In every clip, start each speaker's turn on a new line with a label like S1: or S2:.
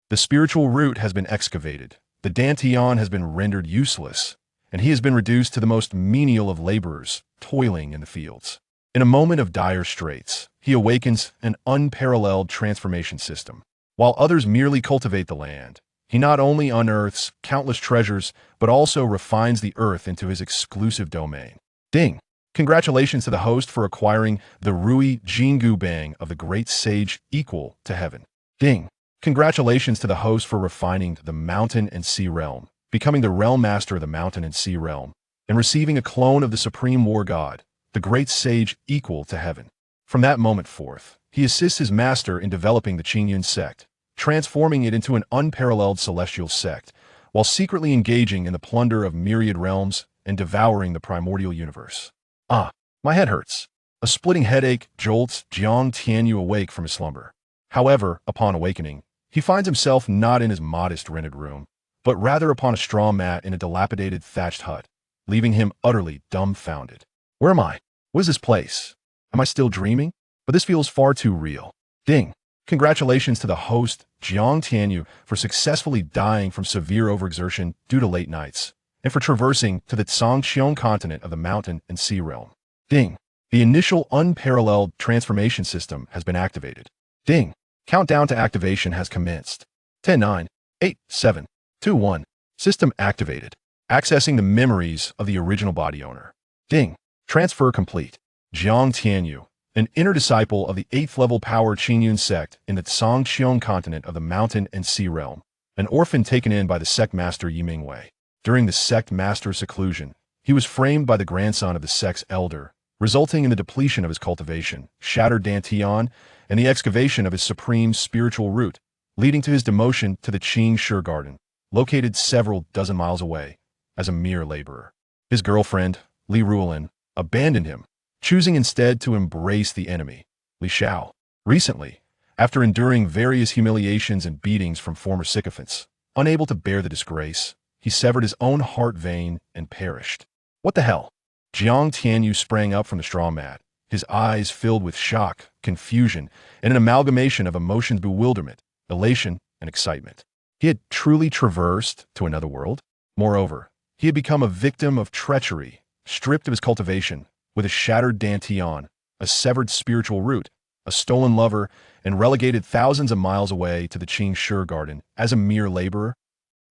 S1: The spiritual root has been excavated, the dantian has been rendered useless, and he has been reduced to the most menial of laborers, toiling in the fields. In a moment of dire straits, he awakens an unparalleled transformation system. While others merely cultivate the land, he not only unearths countless treasures, but also refines the earth into his exclusive domain. Ding! Congratulations to the host for acquiring the Ruyi Jingu Bang of the Great Sage equal to heaven. Ding! Congratulations to the host for refining the mountain and sea realm, becoming the realm master of the mountain and sea realm, and receiving a clone of the supreme war god, the Great Sage equal to heaven. From that moment forth, he assists his master in developing the Qingyun Sect, transforming it into an unparalleled celestial sect, while secretly engaging in the plunder of myriad realms and devouring the primordial universe. Ah, my head hurts. A splitting headache jolts Jiang Tianyu awake from his slumber. However, upon awakening, he finds himself not in his modest rented room, but rather upon a straw mat in a dilapidated thatched hut, leaving him utterly dumbfounded. Where am I? What is this place? Am I still dreaming? But this feels far too real. Ding! Congratulations to the host, Jiang Tianyu, for successfully dying from severe overexertion due to late nights, and for traversing to the Tsangqiong continent of the mountain and sea realm. Ding! The initial unparalleled transformation system has been activated. Ding! Countdown to activation has commenced. 10, 9, 8, 7, 2, 1. System activated. Accessing the memories of the original body owner. Ding! Transfer complete. Jiang Tianyu, an inner disciple of the 8th level power Qingyun Sect in the Tsangqiong continent of the mountain and sea realm, an orphan taken in by the sect master Yimingwei. During the sect master's seclusion, he was framed by the grandson of the sect's elder, resulting in the depletion of his cultivation, shattered dantian, and the excavation of his supreme spiritual root, leading to his demotion to the Qingshi Garden, located several dozen miles away, as a mere laborer. His girlfriend, Li Ruolin, abandoned him, choosing instead to embrace the enemy, Li Xiao. Recently, after enduring various humiliations and beatings from former sycophants, unable to bear the disgrace, he severed his own heart vein and perished. What the hell? Jiang Tianyu sprang up from the straw mat, his eyes filled with shock, confusion, and an amalgamation of emotions: bewilderment, elation, and excitement. He had truly traversed to another world. Moreover, he had become a victim of treachery, stripped of his cultivation, with a shattered dantian, a severed spiritual root, a stolen lover, and relegated thousands of miles away to the Qingshi Garden as a mere laborer.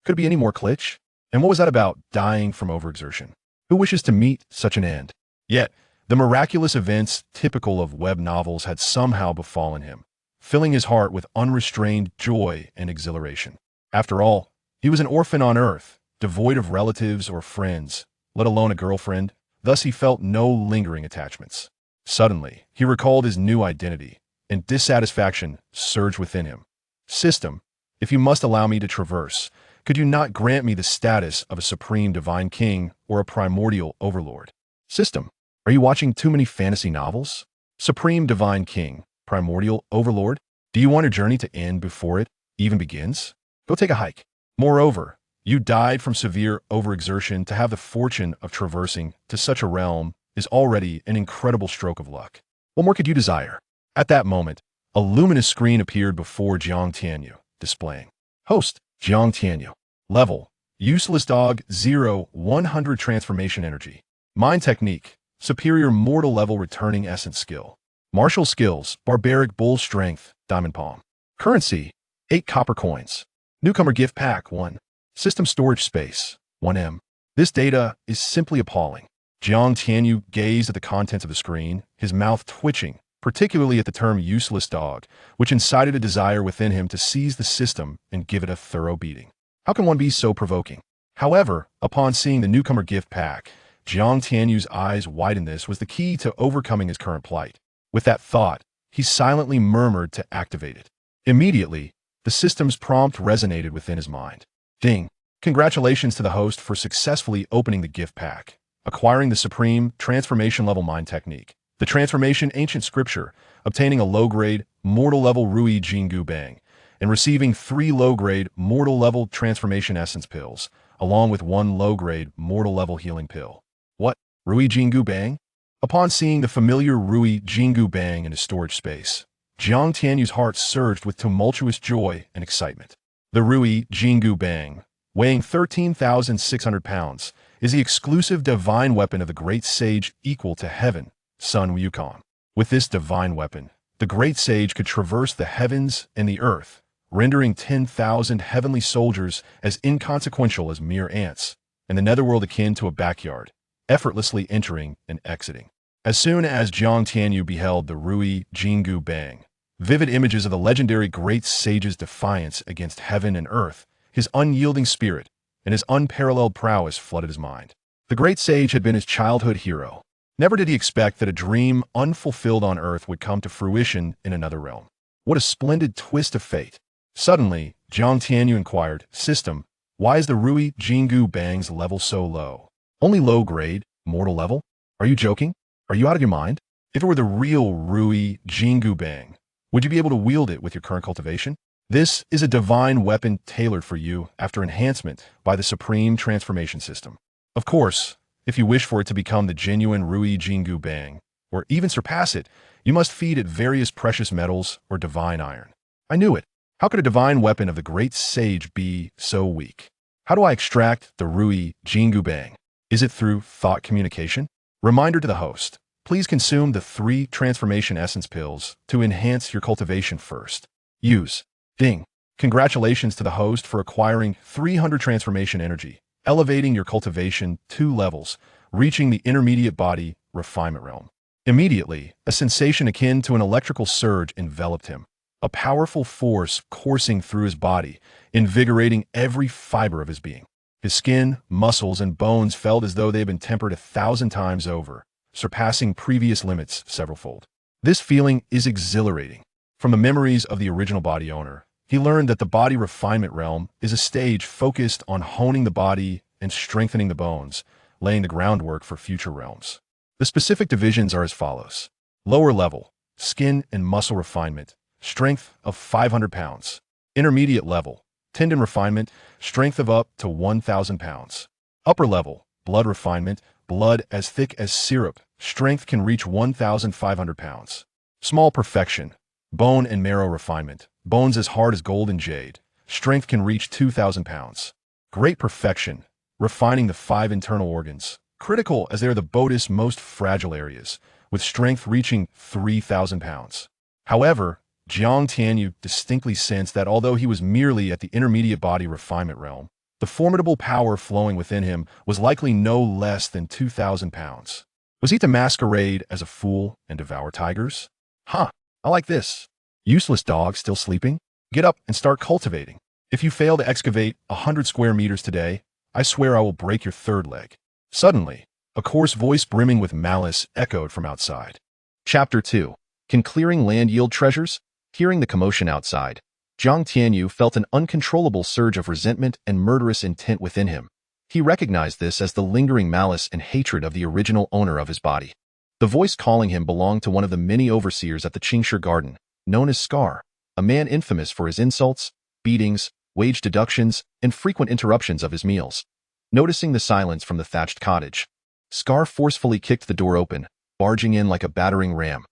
S1: Could it be any more klitsch? And what was that about dying from overexertion? Who wishes to meet such an end? Yet, the miraculous events typical of web novels had somehow befallen him, filling his heart with unrestrained joy and exhilaration. After all, he was an orphan on Earth, devoid of relatives or friends, let alone a girlfriend. Thus he felt no lingering attachments. Suddenly, he recalled his new identity, and dissatisfaction surged within him. System, if you must allow me to traverse, could you not grant me the status of a supreme divine king or a primordial overlord? System, are you watching too many fantasy novels? Supreme divine king, primordial overlord, do you want your journey to end before it even begins? Go take a hike. Moreover, you died from severe overexertion. To have the fortune of traversing to such a realm is already an incredible stroke of luck. What more could you desire? At that moment, a luminous screen appeared before Jiang Tianyu, displaying Host, Jiang Tianyu. Level, Useless Dog 0-100 Transformation Energy. Mind Technique, Superior Mortal Level Returning Essence Skill. Martial Skills, Barbaric Bull Strength, Diamond Palm. Currency, 8 copper coins. Newcomer Gift Pack 1. System Storage Space, 1M. This data is simply appalling. Jiang Tianyu gazed at the contents of the screen, his mouth twitching, particularly at the term useless dog, which incited a desire within him to seize the system and give it a thorough beating. How can one be so provoking? However, upon seeing the newcomer gift pack, Jiang Tianyu's eyes widened. This was the key to overcoming his current plight. With that thought, he silently murmured to activate it. Immediately, the system's prompt resonated within his mind. Ding! Congratulations to the host for successfully opening the gift pack, acquiring the supreme transformation level mind technique, the transformation ancient scripture, obtaining a low-grade, mortal-level Ruyi Jingu Bang, and receiving 3 low-grade, mortal-level transformation essence pills, along with 1 low-grade, mortal-level healing pill. What? Ruyi Jingu Bang? Upon seeing the familiar Ruyi Jingu Bang in his storage space, Jiang Tianyu's heart surged with tumultuous joy and excitement. The Ruyi Jingu Bang, weighing 13,600 pounds, is the exclusive divine weapon of the great sage equal to heaven, Sun Wukong. With this divine weapon, the great sage could traverse the heavens and the earth, rendering 10,000 heavenly soldiers as inconsequential as mere ants, and the netherworld akin to a backyard, effortlessly entering and exiting. As soon as Jiang Tianyu beheld the Ruyi Jingu Bang, vivid images of the legendary great sage's defiance against heaven and earth, his unyielding spirit, and his unparalleled prowess flooded his mind. The great sage had been his childhood hero. Never did he expect that a dream unfulfilled on earth would come to fruition in another realm. What a splendid twist of fate. Suddenly, Jiang Tianyu inquired, "System, why is the Ruyi Jingu Bang's level so low? Only low grade, mortal level? Are you joking? Are you out of your mind? If it were the real Ruyi Jingu Bang, would you be able to wield it with your current cultivation? This is a divine weapon tailored for you after enhancement by the Supreme Transformation System. Of course, if you wish for it to become the genuine Ruyi Jingu Bang, or even surpass it, you must feed it various precious metals or divine iron." I knew it. How could a divine weapon of the great sage be so weak? How do I extract the Ruyi Jingu Bang? Is it through thought communication? Reminder to the host, please consume the 3 transformation essence pills to enhance your cultivation first. Use. Ding. Congratulations to the host for acquiring 300 transformation energy, elevating your cultivation 2 levels, reaching the intermediate body refinement realm. Immediately, a sensation akin to an electrical surge enveloped him, a powerful force coursing through his body, invigorating every fiber of his being. His skin, muscles, and bones felt as though they had been tempered 1,000 times over, surpassing previous limits severalfold. This feeling is exhilarating. From the memories of the original body owner, he learned that the body refinement realm is a stage focused on honing the body and strengthening the bones, laying the groundwork for future realms. The specific divisions are as follows. Lower level, skin and muscle refinement, strength of 500 pounds. Intermediate level, tendon refinement, strength of up to 1,000 pounds. Upper level, blood refinement, blood as thick as syrup, strength can reach 1,500 pounds. Small perfection, bone and marrow refinement, bones as hard as gold and jade, strength can reach 2,000 pounds. Great perfection, refining the 5 internal organs, critical as they are the body's most fragile areas, with strength reaching 3,000 pounds. However, Jiang Tianyu distinctly sensed that although he was merely at the intermediate body refinement realm, the formidable power flowing within him was likely no less than 2,000 pounds. Was he to masquerade as a fool and devour tigers? Huh, I like this. Useless dog still sleeping? Get up and start cultivating. If you fail to excavate 100 square meters today, I swear I will break your 3rd leg. Suddenly, a coarse voice brimming with malice echoed from outside. Chapter 2. Can clearing land yield treasures? Hearing the commotion outside, Jiang Tianyu felt an uncontrollable surge of resentment and murderous intent within him. He recognized this as the lingering malice and hatred of the original owner of his body. The voice calling him belonged to one of the many overseers at the Qingshi Garden, known as Scar, a man infamous for his insults, beatings, wage deductions, and frequent interruptions of his meals. Noticing the silence from the thatched cottage, Scar forcefully kicked the door open, barging in like a battering ram.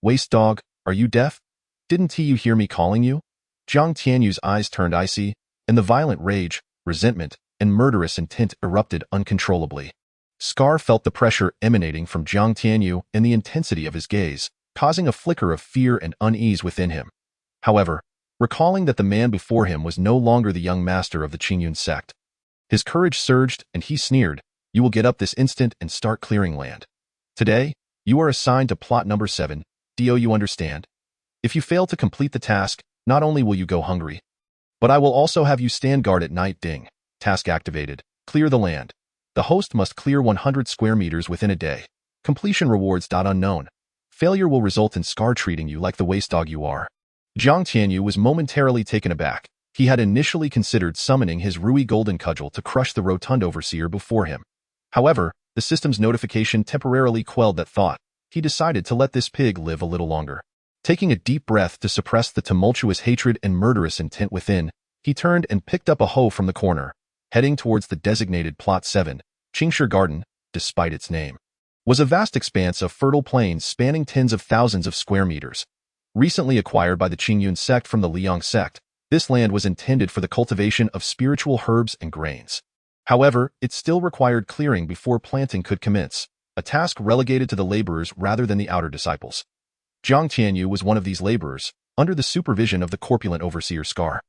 S1: "Waste dog, are you deaf? Didn't you hear me calling you?" Jiang Tianyu's eyes turned icy, and the violent rage, resentment, and murderous intent erupted uncontrollably. Scar felt the pressure emanating from Jiang Tianyu and the intensity of his gaze, causing a flicker of fear and unease within him. However, recalling that the man before him was no longer the young master of the Qingyun Sect, his courage surged and he sneered, "You will get up this instant and start clearing land. Today, you are assigned to plot number 7, do you understand? If you fail to complete the task, not only will you go hungry, but I will also have you stand guard at night. Ding. Task activated. Clear the land. The host must clear 100 square meters within a day. Completion rewards. Unknown. Failure will result in Scar treating you like the waste dog you are." Jiang Tianyu was momentarily taken aback. He had initially considered summoning his Ruyi golden cudgel to crush the rotund overseer before him. However, the system's notification temporarily quelled that thought. He decided to let this pig live a little longer. Taking a deep breath to suppress the tumultuous hatred and murderous intent within, he turned and picked up a hoe from the corner, heading towards the designated Plot 7, Qingshi Garden, despite its name, was a vast expanse of fertile plains spanning tens of thousands of square meters. Recently acquired by the Qingyun Sect from the Li Clan Sect, This land was intended for the cultivation of spiritual herbs and grains. However, it still required clearing before planting could commence, a task relegated to the laborers rather than the outer disciples. Jiang Tianyu was one of these laborers, under the supervision of the corpulent overseer Scar.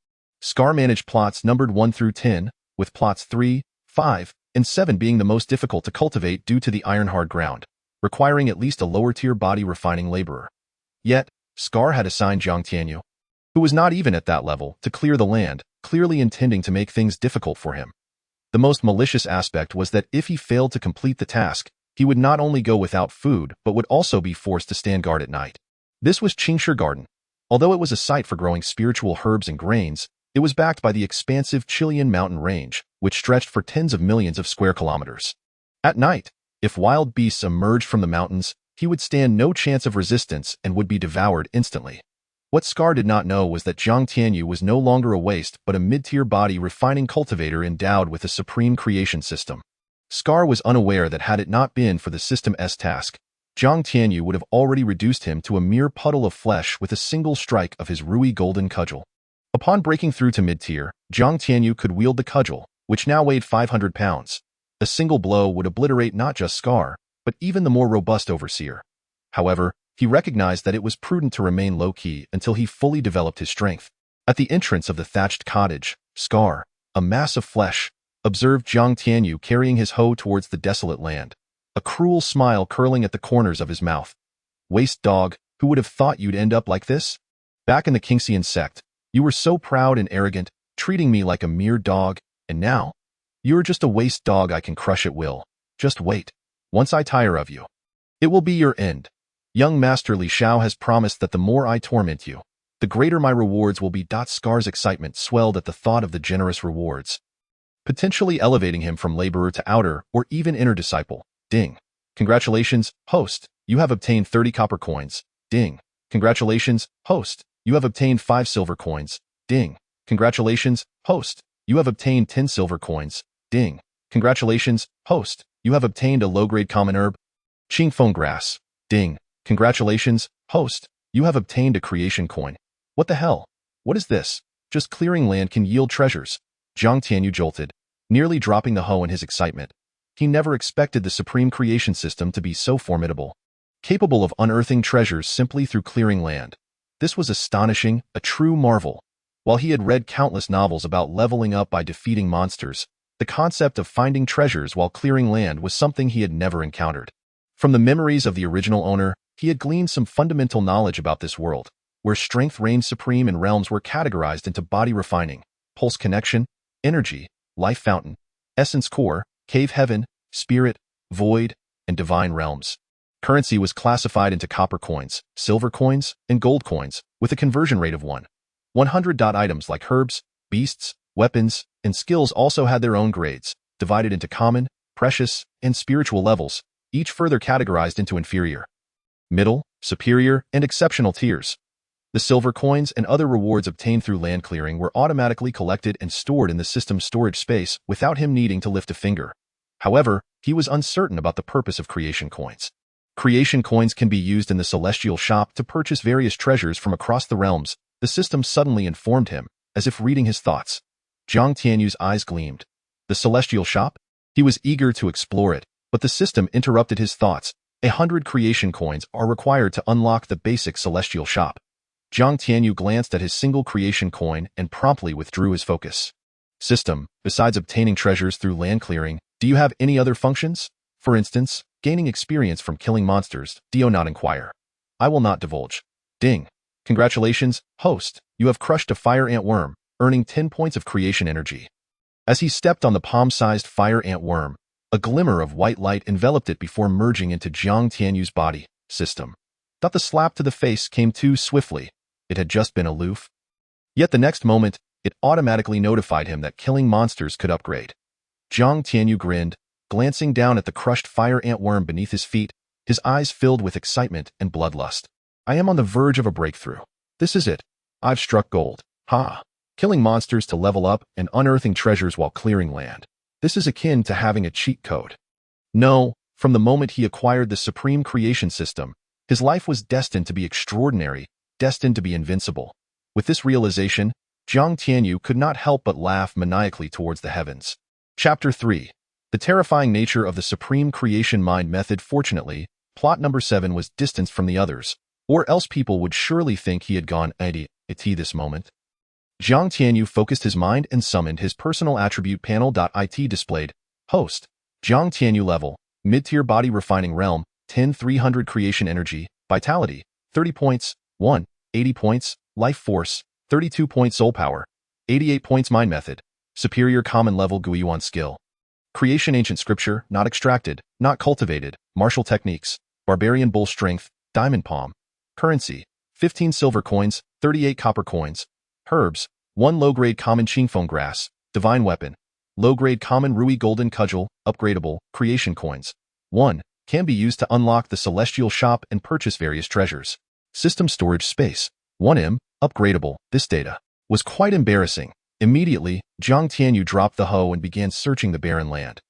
S1: Scar managed plots numbered 1 through 10, with plots 3, 5, and 7 being the most difficult to cultivate due to the iron-hard ground, requiring at least a lower-tier body refining laborer. Yet, Scar had assigned Jiang Tianyu, who was not even at that level, to clear the land, clearly intending to make things difficult for him. The most malicious aspect was that if he failed to complete the task, he would not only go without food but would also be forced to stand guard at night. This was Qingshi Garden. Although it was a site for growing spiritual herbs and grains, it was backed by the expansive Qingyun mountain range, which stretched for tens of millions of square kilometers. At night, if wild beasts emerged from the mountains, he would stand no chance of resistance and would be devoured instantly. What Scar did not know was that Jiang Tianyu was no longer a waste but a mid-tier body refining cultivator endowed with a supreme creation system. Scar was unaware that had it not been for the System-S task, Jiang Tianyu would have already reduced him to a mere puddle of flesh with a single strike of his Ruyi golden cudgel. Upon breaking through to mid-tier, Jiang Tianyu could wield the cudgel, which now weighed 500 pounds. A single blow would obliterate not just Scar, but even the more robust overseer. However, he recognized that it was prudent to remain low-key until he fully developed his strength. At the entrance of the thatched cottage, Scar, a mass of flesh, observed Jiang Tianyu carrying his hoe towards the desolate land, a cruel smile curling at the corners of his mouth. Waste dog, who would have thought you'd end up like this? Back in the Qingyun Sect, you were so proud and arrogant, treating me like a mere dog, and now? You're just a waste dog I can crush at will. Just wait. Once I tire of you, it will be your end. Young Master Li Shao has promised that the more I torment you, the greater my rewards will be. Scar's excitement swelled at the thought of the generous rewards, potentially elevating him from laborer to outer or even inner disciple. Ding. Congratulations, host. You have obtained 30 copper coins. Ding. Congratulations, host. You have obtained 5 silver coins. Ding. Congratulations, host. You have obtained 10 silver coins. Ding. Congratulations, host. You have obtained a low-grade common herb. Qingfeng grass. Ding. Congratulations, host. You have obtained a creation coin. What the hell? What is this? Just clearing land can yield treasures. Jiang Tianyu jolted, nearly dropping the hoe in his excitement. He never expected the supreme creation system to be so formidable, capable of unearthing treasures simply through clearing land. This was astonishing, a true marvel. While he had read countless novels about leveling up by defeating monsters, the concept of finding treasures while clearing land was something he had never encountered. From the memories of the original owner, he had gleaned some fundamental knowledge about this world, where strength reigned supreme and realms were categorized into body refining, pulse connection, energy, life fountain, essence core, cave heaven, spirit, void, and divine realms. Currency was classified into copper coins, silver coins, and gold coins, with a conversion rate of 100. Items like herbs, beasts, weapons, and skills also had their own grades, divided into common, precious, and spiritual levels, each further categorized into inferior, middle, superior, and exceptional tiers. The silver coins and other rewards obtained through land clearing were automatically collected and stored in the system's storage space without him needing to lift a finger. However, he was uncertain about the purpose of creation coins. Creation coins can be used in the celestial shop to purchase various treasures from across the realms, the system suddenly informed him, as if reading his thoughts. Jiang Tianyu's eyes gleamed. The celestial shop? He was eager to explore it, but the system interrupted his thoughts. 100 creation coins are required to unlock the basic celestial shop. Jiang Tianyu glanced at his single creation coin and promptly withdrew his focus. System, besides obtaining treasures through land clearing, do you have any other functions? For instance, gaining experience from killing monsters, do not inquire. I will not divulge. Ding. Congratulations, host. You have crushed a fire ant worm, earning 10 points of creation energy. As he stepped on the palm-sized fire ant worm, a glimmer of white light enveloped it before merging into Jiang Tianyu's body. System. Thought the slap to the face came too swiftly. It had just been aloof. Yet the next moment, it automatically notified him that killing monsters could upgrade. Jiang Tianyu grinned, glancing down at the crushed fire ant worm beneath his feet, his eyes filled with excitement and bloodlust. I am on the verge of a breakthrough. This is it. I've struck gold. Ha! Killing monsters to level up and unearthing treasures while clearing land. This is akin to having a cheat code. No, from the moment he acquired the supreme creation system, his life was destined to be extraordinary, destined to be invincible. With this realization, Jiang Tianyu could not help but laugh maniacally towards the heavens. Chapter 3. The terrifying nature of the supreme creation mind method. Fortunately, plot number 7 was distanced from the others, or else people would surely think he had gone it this moment. Jiang Tianyu focused his mind and summoned his personal attribute panel. It displayed, host, Jiang Tianyu level, mid-tier body refining realm, 10,300 creation energy, vitality, 30 points, 1, 80 points, life force, 32 points soul power, 88 points mind method, superior common level Qingyun skill. Creation ancient scripture, not extracted, not cultivated, martial techniques, barbarian bull strength, diamond palm. Currency, 15 silver coins, 38 copper coins. Herbs, 1 low-grade common Qingfeng grass, divine weapon. Low-grade common Ruyi golden cudgel, upgradable, creation coins. 1, can be used to unlock the celestial shop and purchase various treasures. System storage space, 1M, upgradable. This data was quite embarrassing. Immediately, Jiang Tianyu dropped the hoe and began searching the barren land.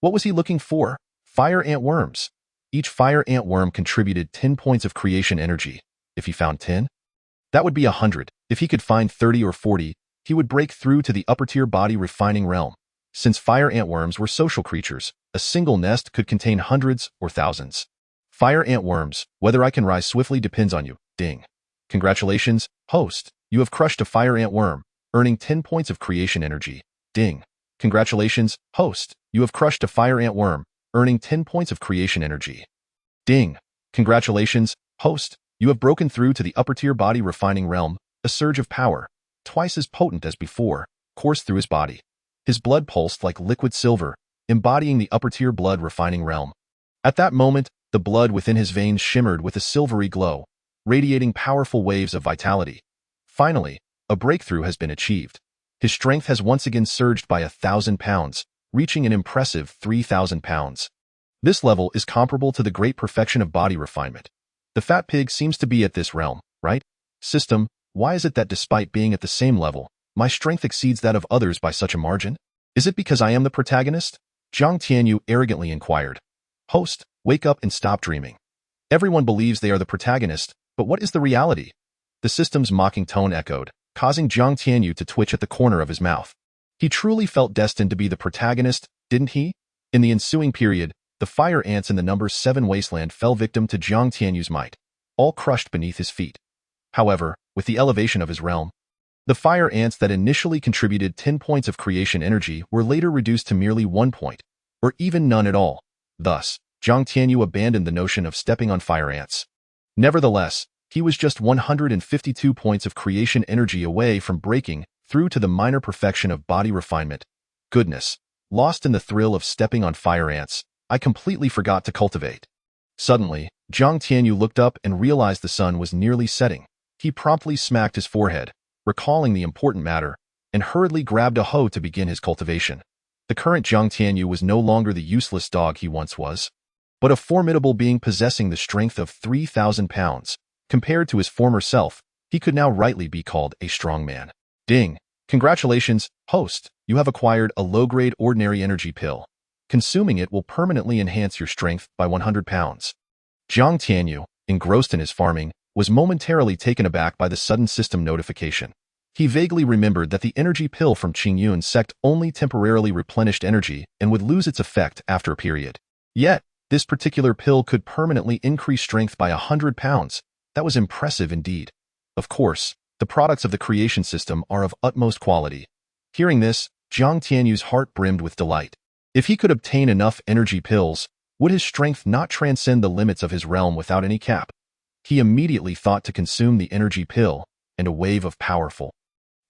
S1: What was he looking for? Fire ant worms. Each fire ant worm contributed 10 points of creation energy. If he found 10, that would be 100. If he could find 30 or 40, he would break through to the upper-tier body refining realm. Since fire ant worms were social creatures, a single nest could contain hundreds or thousands. Fire ant worms, whether I can rise swiftly depends on you. Ding. Congratulations, host. You have crushed a fire ant worm, earning 10 points of creation energy. Ding. Congratulations, host. You have crushed a fire ant worm, earning 10 points of creation energy. Ding. Congratulations, host. You have broken through to the upper-tier body refining realm. A surge of power, twice as potent as before, coursed through his body. His blood pulsed like liquid silver, embodying the upper-tier blood refining realm. At that moment, the blood within his veins shimmered with a silvery glow, radiating powerful waves of vitality. Finally, a breakthrough has been achieved. His strength has once again surged by 1,000 pounds, reaching an impressive 3,000 pounds. This level is comparable to the great perfection of body refinement. The fat pig seems to be at this realm, right? System, why is it that despite being at the same level, my strength exceeds that of others by such a margin? Is it because I am the protagonist? Jiang Tianyu arrogantly inquired. Host, wake up and stop dreaming. Everyone believes they are the protagonist, but what is the reality? The system's mocking tone echoed, causing Jiang Tianyu to twitch at the corner of his mouth. He truly felt destined to be the protagonist, didn't he? In the ensuing period, the fire ants in the number 7 wasteland fell victim to Jiang Tianyu's might, all crushed beneath his feet. However, with the elevation of his realm, the fire ants that initially contributed 10 points of creation energy were later reduced to merely 1 point, or even none at all. Thus, Jiang Tianyu abandoned the notion of stepping on fire ants. Nevertheless, he was just 152 points of creation energy away from breaking through to the minor perfection of body refinement. Goodness, lost in the thrill of stepping on fire ants, I completely forgot to cultivate. Suddenly, Jiang Tianyu looked up and realized the sun was nearly setting. He promptly smacked his forehead, recalling the important matter, and hurriedly grabbed a hoe to begin his cultivation. The current Jiang Tianyu was no longer the useless dog he once was, but a formidable being possessing the strength of 3,000 pounds. Compared to his former self, he could now rightly be called a strong man. Ding! Congratulations, host! You have acquired a low-grade ordinary energy pill. Consuming it will permanently enhance your strength by 100 pounds. Jiang Tianyu, engrossed in his farming, was momentarily taken aback by the sudden system notification. He vaguely remembered that the energy pill from Qingyun Sect only temporarily replenished energy and would lose its effect after a period. Yet, this particular pill could permanently increase strength by 100 pounds. That was impressive indeed. Of course, the products of the creation system are of utmost quality. Hearing this, Jiang Tianyu's heart brimmed with delight. If he could obtain enough energy pills, would his strength not transcend the limits of his realm without any cap? He immediately thought to consume the energy pill, and a wave of powerful,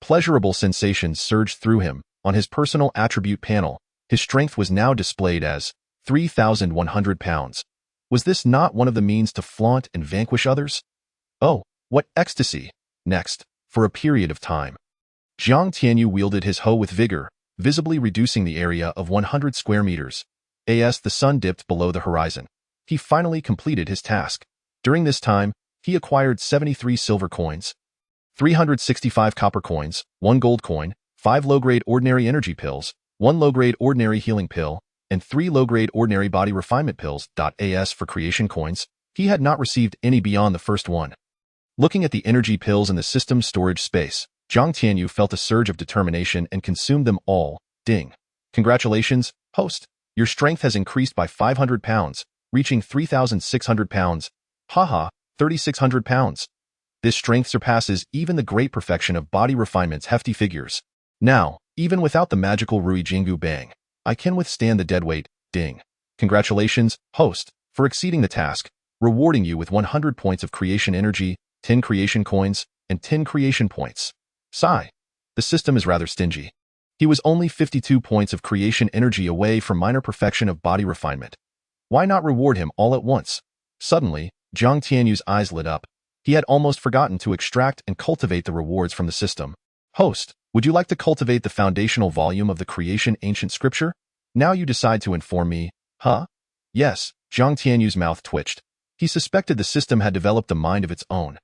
S1: pleasurable sensations surged through him. On his personal attribute panel, his strength was now displayed as 3,100 pounds. Was this not one of the means to flaunt and vanquish others? Oh, what ecstasy! Next, for a period of time, Jiang Tianyu wielded his hoe with vigor, visibly reducing the area of 100 square meters. As the sun dipped below the horizon, he finally completed his task. During this time, he acquired 73 silver coins, 365 copper coins, 1 gold coin, 5 low-grade ordinary energy pills, 1 low-grade ordinary healing pill, and 3 low-grade ordinary body refinement pills. As for creation coins, he had not received any beyond the first one. Looking at the energy pills in the system's storage space, Zhang Tianyu felt a surge of determination and consumed them all. Ding. Congratulations, host. Your strength has increased by 500 pounds, reaching 3,600 pounds. Haha, 3,600 pounds. This strength surpasses even the great perfection of body refinement's hefty figures. Now, even without the magical Ruyi Jingu bang, I can withstand the dead weight. Ding. Congratulations, host, for exceeding the task, rewarding you with 100 points of creation energy, 10 creation coins, and 10 creation points. Sigh. The system is rather stingy. He was only 52 points of creation energy away from minor perfection of body refinement. Why not reward him all at once? Suddenly, Zhang Tianyu's eyes lit up. He had almost forgotten to extract and cultivate the rewards from the system. Host, would you like to cultivate the foundational volume of the creation ancient scripture? Now you decide to inform me, huh? Yes, Zhang Tianyu's mouth twitched. He suspected the system had developed a mind of its own.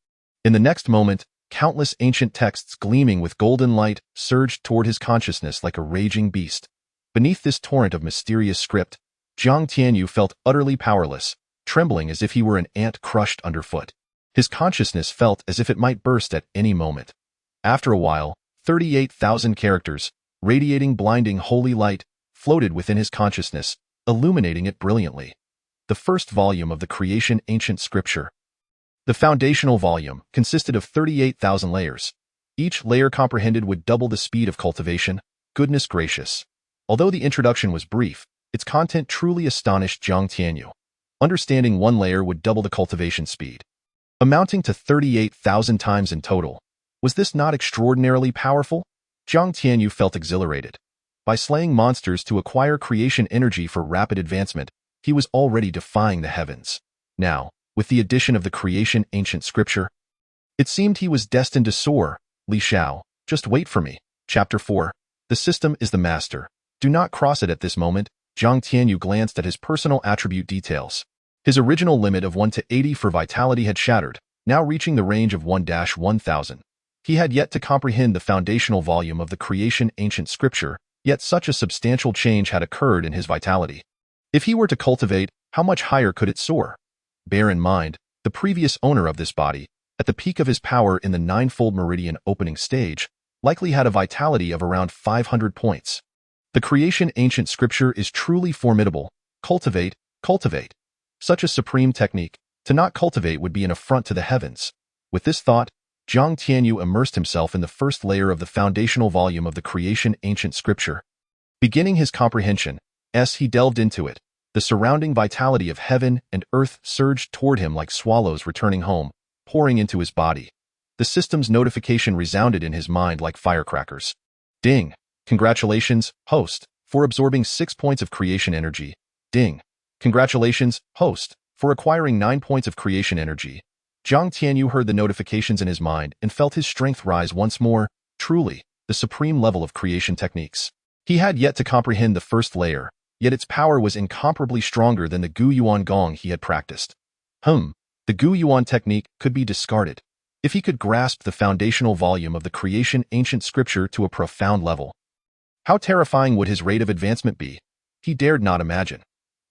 S1: In the next moment, countless ancient texts gleaming with golden light surged toward his consciousness like a raging beast. Beneath this torrent of mysterious script, Zhang Tianyu felt utterly powerless, trembling as if he were an ant crushed underfoot. His consciousness felt as if it might burst at any moment. After a while, 38,000 characters, radiating blinding holy light, floated within his consciousness, illuminating it brilliantly. The first volume of the creation ancient scripture. The foundational volume consisted of 38,000 layers. Each layer comprehended would double the speed of cultivation. Goodness gracious. Although the introduction was brief, its content truly astonished Zhang Tianyu. Understanding one layer would double the cultivation speed, amounting to 38,000 times in total. Was this not extraordinarily powerful? Zhang Tianyu felt exhilarated. By slaying monsters to acquire creation energy for rapid advancement, he was already defying the heavens. Now, with the addition of the creation ancient scripture, it seemed he was destined to soar. Li Xiao, just wait for me. Chapter 4. The system is the master. Do not cross it at this moment. Zhang Tianyu glanced at his personal attribute details. His original limit of 1 to 80 for vitality had shattered, now reaching the range of 1-1000. He had yet to comprehend the foundational volume of the creation ancient scripture, yet such a substantial change had occurred in his vitality. If he were to cultivate, how much higher could it soar? Bear in mind, the previous owner of this body, at the peak of his power in the ninefold meridian opening stage, likely had a vitality of around 500 points. The creation ancient scripture is truly formidable. Cultivate, cultivate. Such a supreme technique, to not cultivate would be an affront to the heavens. With this thought, Zhang Tianyu immersed himself in the first layer of the foundational volume of the creation ancient scripture. Beginning his comprehension, he delved into it. The surrounding vitality of heaven and earth surged toward him like swallows returning home, pouring into his body. The system's notification resounded in his mind like firecrackers. Ding! Congratulations, host, for absorbing 6 points of creation energy. Ding! Congratulations, host, for acquiring 9 points of creation energy. Zhang Tianyu heard the notifications in his mind and felt his strength rise once more. Truly, the supreme level of creation techniques. He had yet to comprehend the first layer, yet its power was incomparably stronger than the Gu Yuan Gong he had practiced. The Gu Yuan technique could be discarded. If he could grasp the foundational volume of the creation ancient scripture to a profound level, how terrifying would his rate of advancement be? He dared not imagine.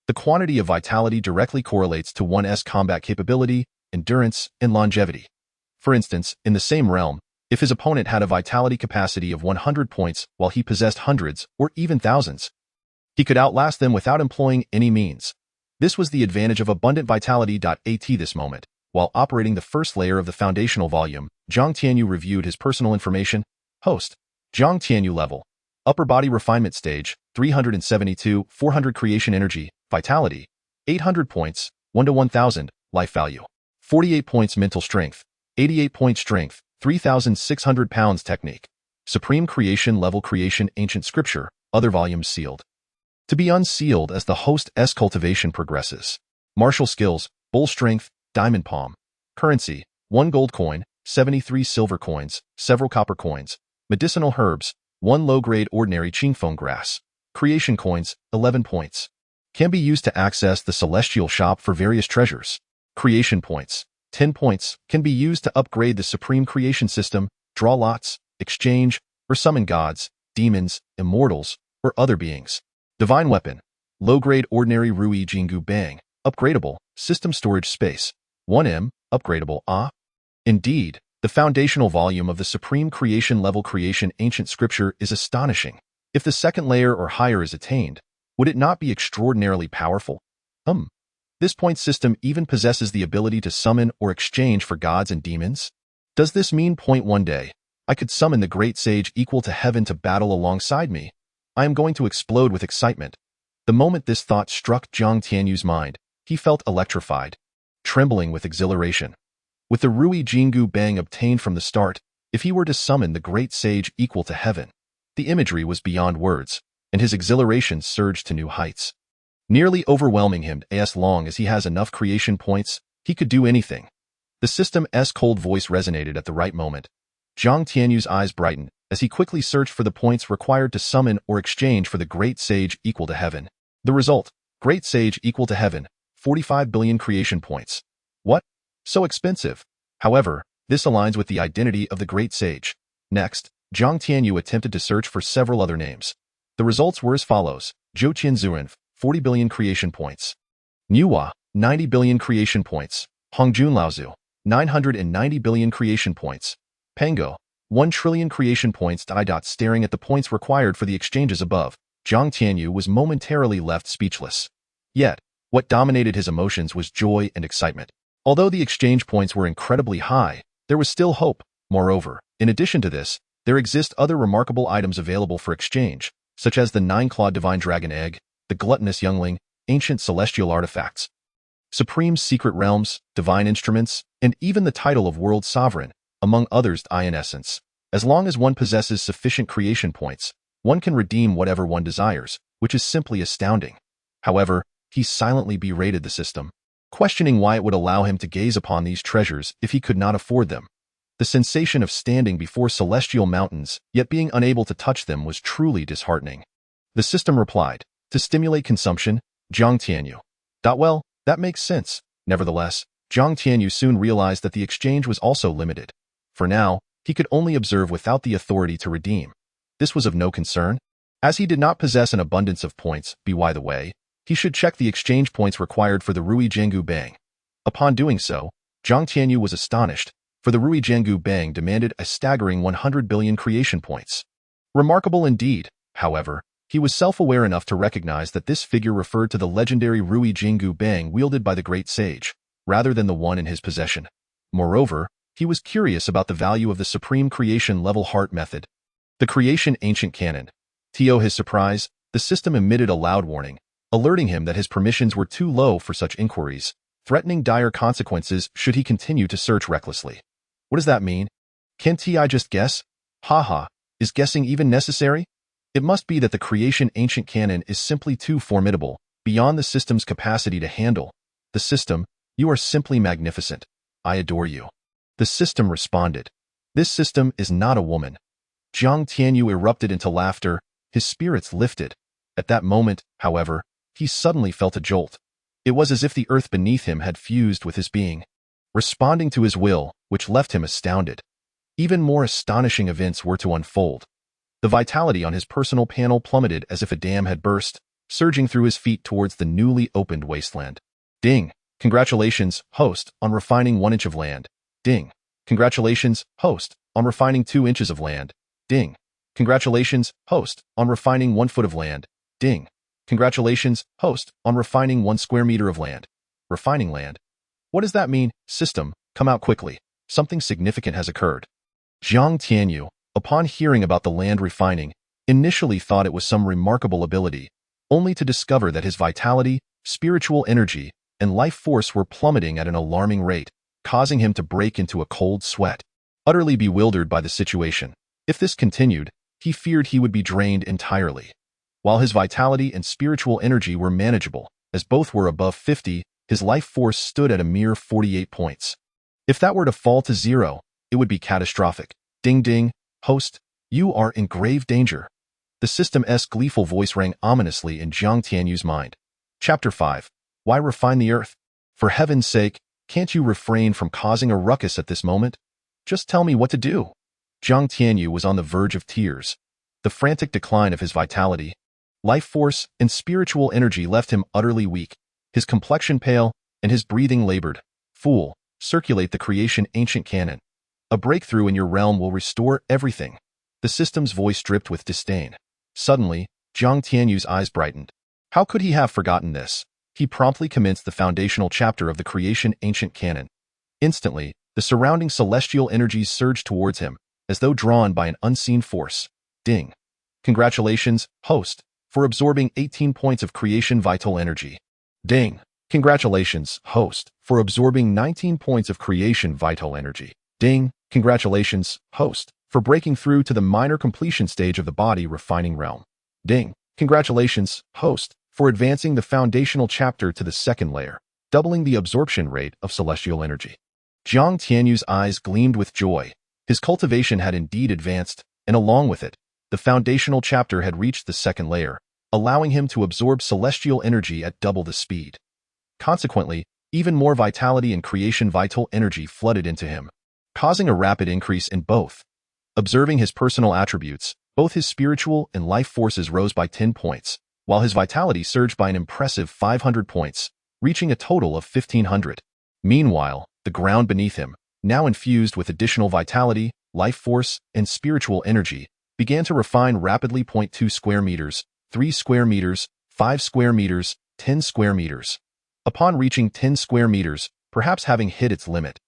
S1: The quantity of vitality directly correlates to one's combat capability, endurance, and longevity. For instance, in the same realm, if his opponent had a vitality capacity of 100 points while he possessed hundreds or even thousands, he could outlast them without employing any means. This was the advantage of abundant vitality. At this moment, while operating the first layer of the foundational volume, Zhang Tianyu reviewed his personal information. Host, Zhang Tianyu level. Upper body refinement stage, 372, 400 creation energy, vitality, 800 points, 1 to 1000, life value, 48 points mental strength, 88 point strength, 3,600 pounds technique. Supreme creation level creation ancient scripture, other volumes sealed. To be unsealed as the host's cultivation progresses. Martial skills, bull strength, diamond palm. Currency, 1 gold coin, 73 silver coins, several copper coins. Medicinal herbs, 1 low-grade ordinary qingfeng grass. Creation coins, 11 points. Can be used to access the celestial shop for various treasures. Creation points, 10 points, can be used to upgrade the supreme creation system, draw lots, exchange, or summon gods, demons, immortals, or other beings. Divine weapon, low-grade ordinary Ruyi Jingu bang, upgradable, system storage space, 1M, upgradable Indeed, The foundational volume of the supreme creation-level creation ancient scripture is astonishing. If the second layer or higher is attained, would it not be extraordinarily powerful? This point system even possesses the ability to summon or exchange for gods and demons? Does this mean point one day, I could summon the great sage equal to heaven to battle alongside me? I am going to explode with excitement. The moment this thought struck Jiang Tianyu's mind, he felt electrified, trembling with exhilaration. With the Ruyi Jingu bang obtained from the start, if he were to summon the great sage equal to heaven, the imagery was beyond words, and his exhilaration surged to new heights. Nearly overwhelming him as long as he has enough creation points, he could do anything. The system's cold voice resonated at the right moment. Jiang Tianyu's eyes brightened as he quickly searched for the points required to summon or exchange for the great sage equal to heaven. The result, great sage equal to heaven, 45 billion creation points. What? So expensive. However, this aligns with the identity of the great sage. Next, Jiang Tianyu attempted to search for several other names. The results were as follows: Zhou Qianzuan, 40 billion creation points. Niuhua, 90 billion creation points. Hongjun Laozu, 990 billion creation points. Pango, 1 trillion creation points. Staring at the points required for the exchanges above, Jiang Tianyu was momentarily left speechless. Yet, what dominated his emotions was joy and excitement. Although the exchange points were incredibly high, there was still hope. Moreover, in addition to this, there exist other remarkable items available for exchange, such as the 9-clawed divine dragon egg, the gluttonous youngling, ancient celestial artifacts, supreme secret realms, divine instruments, and even the title of world sovereign, among others. In essence, as long as one possesses sufficient creation points, one can redeem whatever one desires, which is simply astounding. However, he silently berated the system, questioning why it would allow him to gaze upon these treasures if he could not afford them. The sensation of standing before celestial mountains, yet being unable to touch them, was truly disheartening. The system replied, to stimulate consumption, Jiang Tianyu. Well, that makes sense. Nevertheless, Jiang Tianyu soon realized that the exchange was also limited. For now, he could only observe without the authority to redeem. This was of no concern, as he did not possess an abundance of points. By the way, he should check the exchange points required for the Ruyi Jingu Bang. Upon doing so, Jiang Tianyu was astonished, for the Ruyi Jingu Bang demanded a staggering 100 billion creation points. Remarkable indeed, however, he was self-aware enough to recognize that this figure referred to the legendary Ruyi Jingu Bang wielded by the great sage, rather than the one in his possession. Moreover, he was curious about the value of the supreme creation level heart method. The creation ancient canon. To his surprise, the system emitted a loud warning, alerting him that his permissions were too low for such inquiries, threatening dire consequences should he continue to search recklessly. What does that mean? Can't I just guess? Haha, is guessing even necessary? It must be that the creation ancient canon is simply too formidable, beyond the system's capacity to handle. The system, you are simply magnificent. I adore you. The system responded. This system is not a woman. Jiang Tianyu erupted into laughter, his spirits lifted. At that moment, however, he suddenly felt a jolt. It was as if the earth beneath him had fused with his being, responding to his will, which left him astounded. Even more astonishing events were to unfold. The vitality on his personal panel plummeted as if a dam had burst, surging through his feet towards the newly opened wasteland. Ding! Congratulations, host, on refining 1 inch of land. Ding! Congratulations, host, on refining 2 inches of land. Ding! Congratulations, host, on refining 1 foot of land. Ding! Congratulations, host, on refining 1 square meter of land. Refining land. What does that mean? System, come out quickly. Something significant has occurred. Jiang Tianyu, upon hearing about the land refining, initially thought it was some remarkable ability, only to discover that his vitality, spiritual energy, and life force were plummeting at an alarming rate, causing him to break into a cold sweat. Utterly bewildered by the situation, if this continued, he feared he would be drained entirely. While his vitality and spiritual energy were manageable, as both were above 50, his life force stood at a mere 48 points. If that were to fall to 0, it would be catastrophic. Ding ding, host, you are in grave danger. The system's gleeful voice rang ominously in Jiang Tianyu's mind. Chapter 5. Why refine the earth? For heaven's sake, can't you refrain from causing a ruckus at this moment? Just tell me what to do. Jiang Tianyu was on the verge of tears. The frantic decline of his vitality, life force, and spiritual energy left him utterly weak, his complexion pale, and his breathing labored. Fool, circulate the creation ancient canon. A breakthrough in your realm will restore everything. The system's voice dripped with disdain. Suddenly, Jiang Tianyu's eyes brightened. How could he have forgotten this? He promptly commenced the foundational chapter of the creation ancient canon. Instantly, the surrounding celestial energies surged towards him, as though drawn by an unseen force. Ding. Congratulations, host, for absorbing 18 points of creation vital energy. Ding. Congratulations, host, for absorbing 19 points of creation vital energy. Ding. Congratulations, host, for breaking through to the minor completion stage of the body refining realm. Ding. Congratulations, host, for advancing the foundational chapter to the second layer, doubling the absorption rate of celestial energy. Jiang Tianyu's eyes gleamed with joy. His cultivation had indeed advanced, and along with it, the foundational chapter had reached the second layer, allowing him to absorb celestial energy at double the speed. Consequently, even more vitality and creation vital energy flooded into him, causing a rapid increase in both. Observing his personal attributes, both his spiritual and life forces rose by 10 points, while his vitality surged by an impressive 500 points, reaching a total of 1,500. Meanwhile, the ground beneath him, now infused with additional vitality, life force, and spiritual energy, began to refine rapidly. 2 square meters, 3 square meters, 5 square meters, 10 square meters. Upon reaching 10 square meters, perhaps having hit its limit,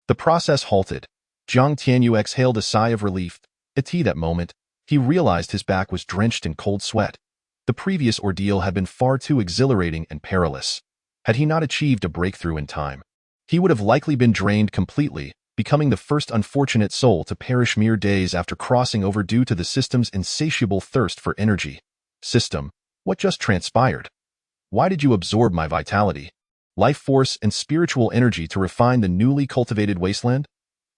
S1: the process halted. Jiang Tianyu exhaled a sigh of relief. At that moment, he realized his back was drenched in cold sweat. The previous ordeal had been far too exhilarating and perilous. Had he not achieved a breakthrough in time, he would have likely been drained completely, becoming the first unfortunate soul to perish mere days after crossing over due to the system's insatiable thirst for energy. System, what just transpired? Why did you absorb my vitality, life force, and spiritual energy to refine the newly cultivated wasteland?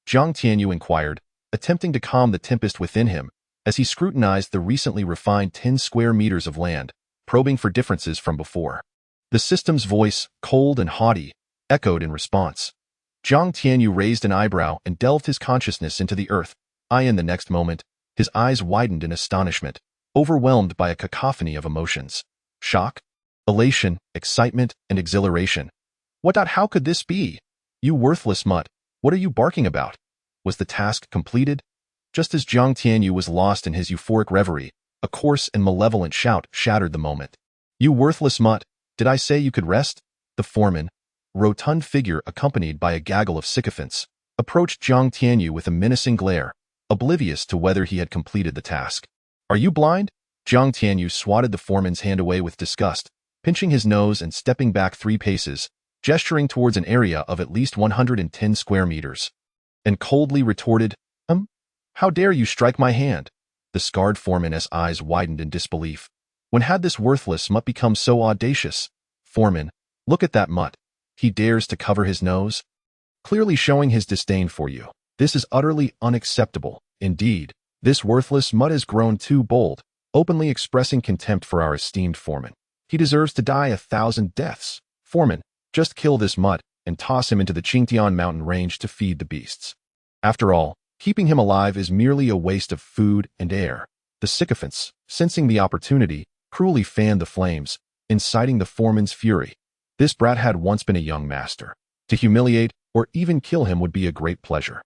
S1: Jiang Tianyu inquired, attempting to calm the tempest within him, as he scrutinized the recently refined 10 square meters of land, probing for differences from before. The system's voice, cold and haughty, echoed in response. Jiang Tianyu raised an eyebrow and delved his consciousness into the earth. In the next moment, his eyes widened in astonishment, overwhelmed by a cacophony of emotions. Shock, elation, excitement, and exhilaration. How could this be? You worthless mutt, what are you barking about? Was the task completed? Just as Jiang Tianyu was lost in his euphoric reverie, a coarse and malevolent shout shattered the moment. You worthless mutt, did I say you could rest? The foreman, rotund figure accompanied by a gaggle of sycophants, approached Jiang Tianyu with a menacing glare, oblivious to whether he had completed the task. Are you blind? Jiang Tianyu swatted the foreman's hand away with disgust, pinching his nose and stepping back 3 paces, gesturing towards an area of at least 110 square meters. And coldly retorted, How dare you strike my hand? The scarred foreman's eyes widened in disbelief. When had this worthless mutt become so audacious? Foreman, look at that mutt. He dares to cover his nose? Clearly showing his disdain for you. This is utterly unacceptable. Indeed, this worthless mutt has grown too bold, openly expressing contempt for our esteemed foreman. He deserves to die 1,000 deaths. Foreman, just kill this mutt and toss him into the Qingtian mountain range to feed the beasts. After all, keeping him alive is merely a waste of food and air. The sycophants, sensing the opportunity, cruelly fanned the flames, inciting the foreman's fury. This brat had once been a young master. To humiliate or even kill him would be a great pleasure.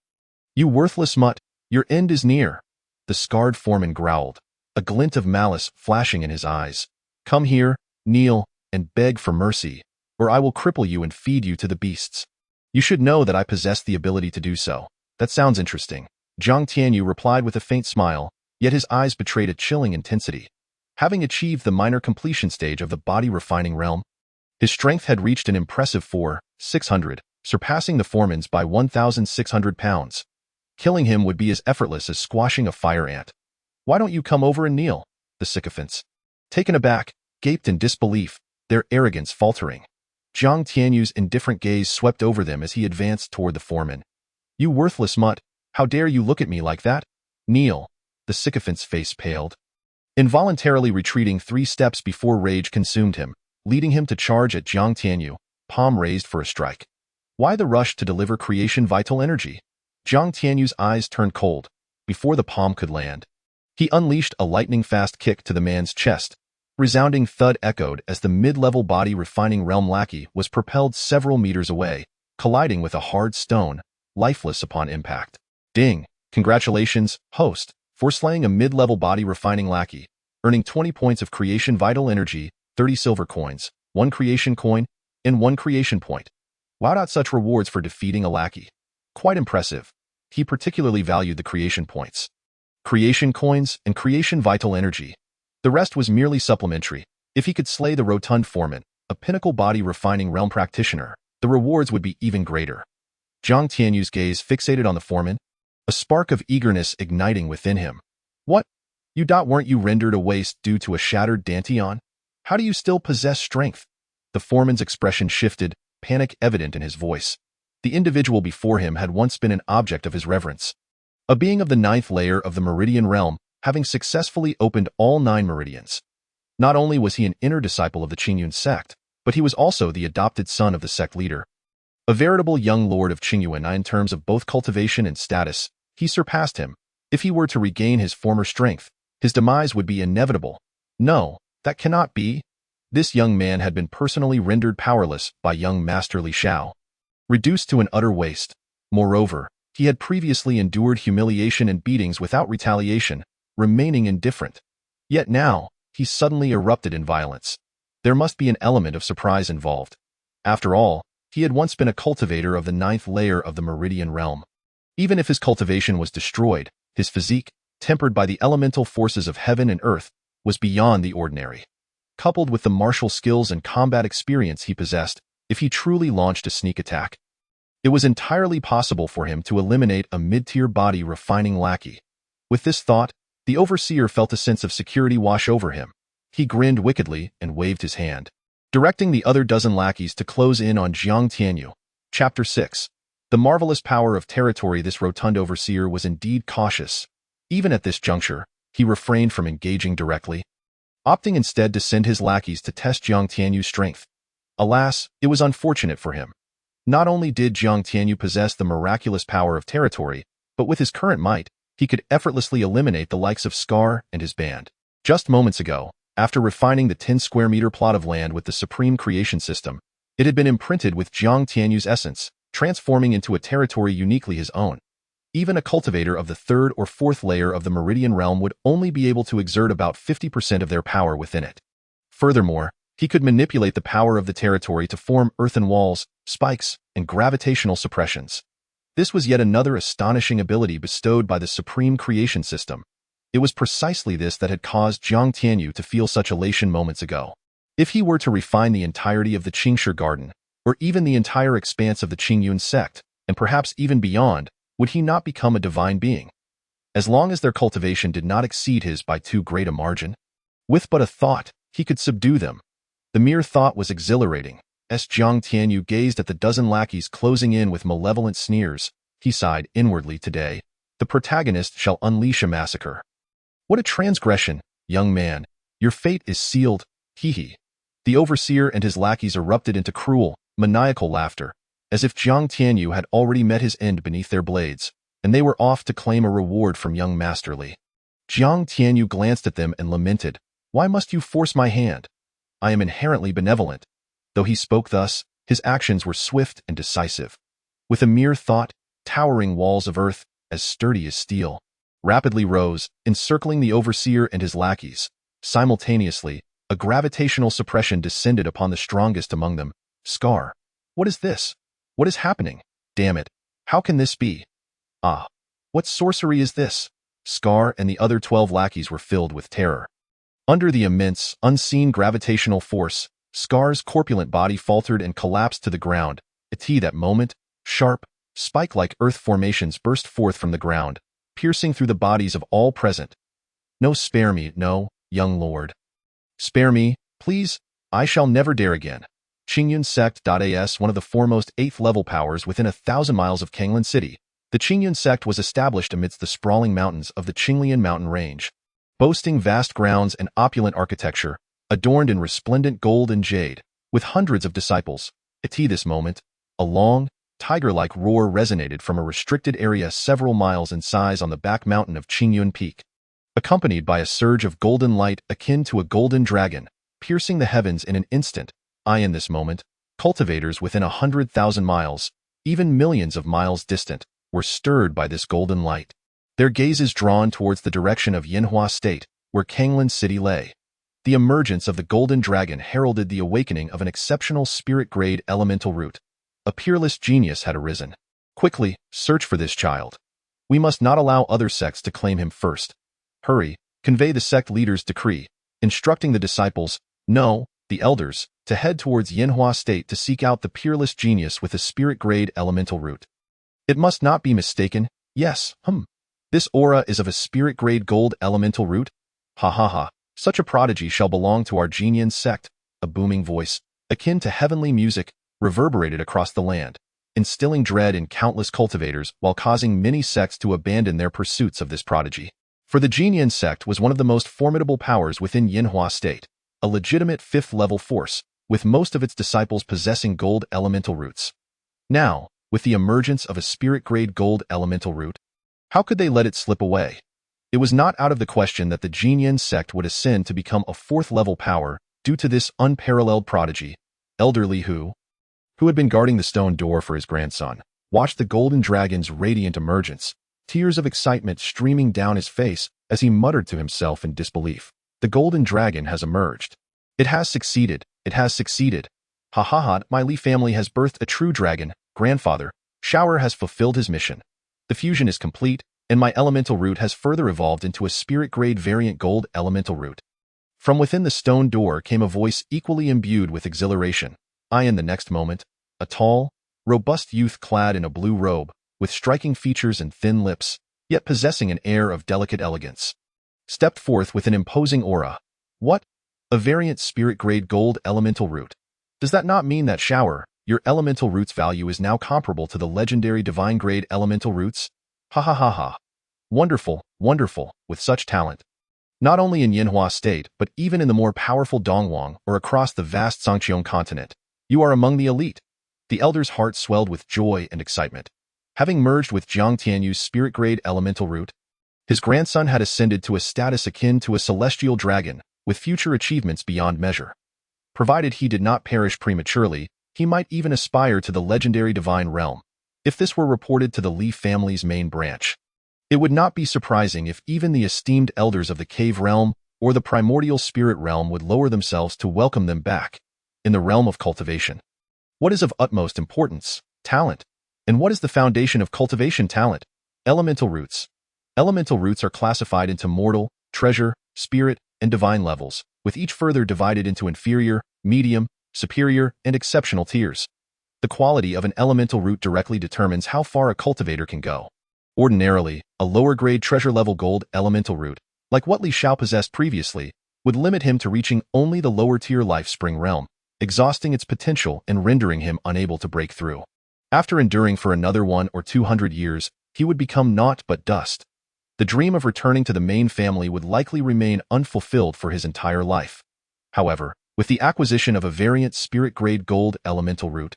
S1: You worthless mutt, your end is near. The scarred foreman growled, a glint of malice flashing in his eyes. Come here, kneel, and beg for mercy, or I will cripple you and feed you to the beasts. You should know that I possess the ability to do so. That sounds interesting. Jiang Tianyu replied with a faint smile, yet his eyes betrayed a chilling intensity. Having achieved the minor completion stage of the body refining realm, his strength had reached an impressive 4,600, surpassing the foreman's by 1,600 pounds. Killing him would be as effortless as squashing a fire ant. Why don't you come over and kneel? The sycophants, taken aback, gaped in disbelief, their arrogance faltering. Jiang Tianyu's indifferent gaze swept over them as he advanced toward the foreman. You worthless mutt, how dare you look at me like that? Kneel. The sycophant's face paled, involuntarily retreating 3 steps before rage consumed him, leading him to charge at Jiang Tianyu, palm raised for a strike. Why the rush to deliver creation vital energy? Jiang Tianyu's eyes turned cold before the palm could land. He unleashed a lightning-fast kick to the man's chest. Resounding thud echoed as the mid-level body refining realm lackey was propelled several meters away, colliding with a hard stone, lifeless upon impact. Ding! Congratulations, host, for slaying a mid-level body refining lackey, earning 20 points of creation vital energy, 30 silver coins, 1 creation coin, and 1 creation point. Wow, such rewards for defeating a lackey. Quite impressive. He particularly valued the creation points, creation coins, and creation vital energy. The rest was merely supplementary. If he could slay the rotund foreman, a pinnacle body refining realm practitioner, the rewards would be even greater. Jiang Tianyu's gaze fixated on the foreman, a spark of eagerness igniting within him. What? Weren't you rendered a waste due to a shattered dantian? How do you still possess strength? The foreman's expression shifted, panic evident in his voice. The individual before him had once been an object of his reverence. A being of the 9th layer of the Meridian realm, having successfully opened all 9 meridians. Not only was he an inner disciple of the Qingyun Sect, but he was also the adopted son of the sect leader. A veritable young lord of Qingyun in terms of both cultivation and status, he surpassed him. If he were to regain his former strength, his demise would be inevitable. No, that cannot be. This young man had been personally rendered powerless by young Master Li Shao, reduced to an utter waste. Moreover, he had previously endured humiliation and beatings without retaliation, remaining indifferent. Yet now, he suddenly erupted in violence. There must be an element of surprise involved. After all, he had once been a cultivator of the 9th layer of the Meridian realm. Even if his cultivation was destroyed, his physique, tempered by the elemental forces of heaven and earth, was beyond the ordinary. Coupled with the martial skills and combat experience he possessed, if he truly launched a sneak attack, it was entirely possible for him to eliminate a mid-tier body refining lackey. With this thought, the overseer felt a sense of security wash over him. He grinned wickedly and waved his hand, directing the other dozen lackeys to close in on Jiang Tianyu. Chapter 6. The marvelous power of territory. This rotund overseer was indeed cautious. Even at this juncture, he refrained from engaging directly, opting instead to send his lackeys to test Jiang Tianyu's strength. Alas, it was unfortunate for him. Not only did Jiang Tianyu possess the miraculous power of territory, but with his current might, he could effortlessly eliminate the likes of Scar and his band. Just moments ago, after refining the 10-square-meter plot of land with the supreme creation system, it had been imprinted with Jiang Tianyu's essence, transforming into a territory uniquely his own. Even a cultivator of the 3rd or 4th layer of the Meridian realm would only be able to exert about 50% of their power within it. Furthermore, he could manipulate the power of the territory to form earthen walls, spikes, and gravitational suppressions. This was yet another astonishing ability bestowed by the supreme creation system. It was precisely this that had caused Jiang Tianyu to feel such elation moments ago. If he were to refine the entirety of the Qingshi Garden, or even the entire expanse of the Qingyun Sect, and perhaps even beyond, would he not become a divine being? As long as their cultivation did not exceed his by too great a margin. With but a thought, he could subdue them. The mere thought was exhilarating. As Jiang Tianyu gazed at the dozen lackeys closing in with malevolent sneers, he sighed inwardly. Today, the protagonist shall unleash a massacre. What a transgression, young man. Your fate is sealed, hee. The overseer and his lackeys erupted into cruel, maniacal laughter, as if Jiang Tianyu had already met his end beneath their blades, and they were off to claim a reward from young Master Li. Jiang Tianyu glanced at them and lamented, "Why must you force my hand? I am inherently benevolent." Though he spoke thus, his actions were swift and decisive. With a mere thought, towering walls of earth, as sturdy as steel, rapidly rose, encircling the overseer and his lackeys. Simultaneously, a gravitational suppression descended upon the strongest among them. Scar. What is this? What is happening? Damn it. How can this be? Ah. What sorcery is this? Scar and the other 12 lackeys were filled with terror. Under the immense, unseen gravitational force, Scar's corpulent body faltered and collapsed to the ground. At that moment, sharp, spike-like earth formations burst forth from the ground, piercing through the bodies of all present. No, spare me, no, young lord. Spare me, please, I shall never dare again. Qingyun Sect. As one of the foremost 8th-level powers within 1,000 miles of Kanglan City, the Qingyun Sect was established amidst the sprawling mountains of the Qinglian mountain range, boasting vast grounds and opulent architecture, adorned in resplendent gold and jade, with hundreds of disciples. At this moment, a long, tiger-like roar resonated from a restricted area several miles in size on the back mountain of Qingyun Peak, accompanied by a surge of golden light akin to a golden dragon, piercing the heavens in an instant. In this moment, cultivators within 100,000 miles, even millions of miles distant, were stirred by this golden light. Their gazes drawn towards the direction of Yinhua State, where Qingyun City lay. The emergence of the golden dragon heralded the awakening of an exceptional spirit-grade elemental root. A peerless genius had arisen. Quickly, search for this child. We must not allow other sects to claim him first. Hurry, convey the sect leader's decree, instructing the disciples, no, the elders, to head towards Yinhua State to seek out the peerless genius with a spirit-grade elemental root. It must not be mistaken. Yes, This aura is of a spirit-grade gold elemental root? Ha ha ha. Such a prodigy shall belong to our Qingyun Sect. A booming voice, akin to heavenly music, reverberated across the land, instilling dread in countless cultivators while causing many sects to abandon their pursuits of this prodigy. For the Qingyun Sect was one of the most formidable powers within Yinhua State, a legitimate fifth-level force, with most of its disciples possessing gold elemental roots. Now, with the emergence of a spirit-grade gold elemental root, how could they let it slip away? It was not out of the question that the Qingyun Sect would ascend to become a fourth-level power due to this unparalleled prodigy. Elder Li who had been guarding the stone door for his grandson, watched the golden dragon's radiant emergence, tears of excitement streaming down his face as he muttered to himself in disbelief. The golden dragon has emerged. It has succeeded. It has succeeded. Ha ha ha, my Li family has birthed a true dragon. Grandfather, Shower has fulfilled his mission. The fusion is complete, and my elemental root has further evolved into a spirit-grade variant gold elemental root. From within the stone door came a voice equally imbued with exhilaration. In the next moment, a tall, robust youth clad in a blue robe, with striking features and thin lips, yet possessing an air of delicate elegance, stepped forth with an imposing aura. What? A variant spirit-grade gold elemental root. Does that not mean that Shower, your elemental root's value is now comparable to the legendary divine-grade elemental roots? Ha ha ha ha. Wonderful, wonderful, with such talent. Not only in Yinhua State, but even in the more powerful Dongwang or across the vast Songqiong continent, you are among the elite. The elder's heart swelled with joy and excitement. Having merged with Jiang Tianyu's spirit-grade elemental root, his grandson had ascended to a status akin to a celestial dragon, with future achievements beyond measure. Provided he did not perish prematurely, he might even aspire to the legendary divine realm. If this were reported to the Li family's main branch, it would not be surprising if even the esteemed elders of the cave realm or the primordial spirit realm would lower themselves to welcome them back. In the realm of cultivation, what is of utmost importance? Talent. And what is the foundation of cultivation talent? Elemental roots. Elemental roots are classified into mortal, treasure, spirit, and divine levels, with each further divided into inferior, medium, superior, and exceptional tiers. The quality of an elemental root directly determines how far a cultivator can go. Ordinarily, a lower-grade treasure-level gold elemental root, like what Li Xiao possessed previously, would limit him to reaching only the lower-tier life spring realm, exhausting its potential and rendering him unable to break through. After enduring for another 100 or 200 years, he would become naught but dust. The dream of returning to the main family would likely remain unfulfilled for his entire life. However, with the acquisition of a variant spirit-grade gold elemental root,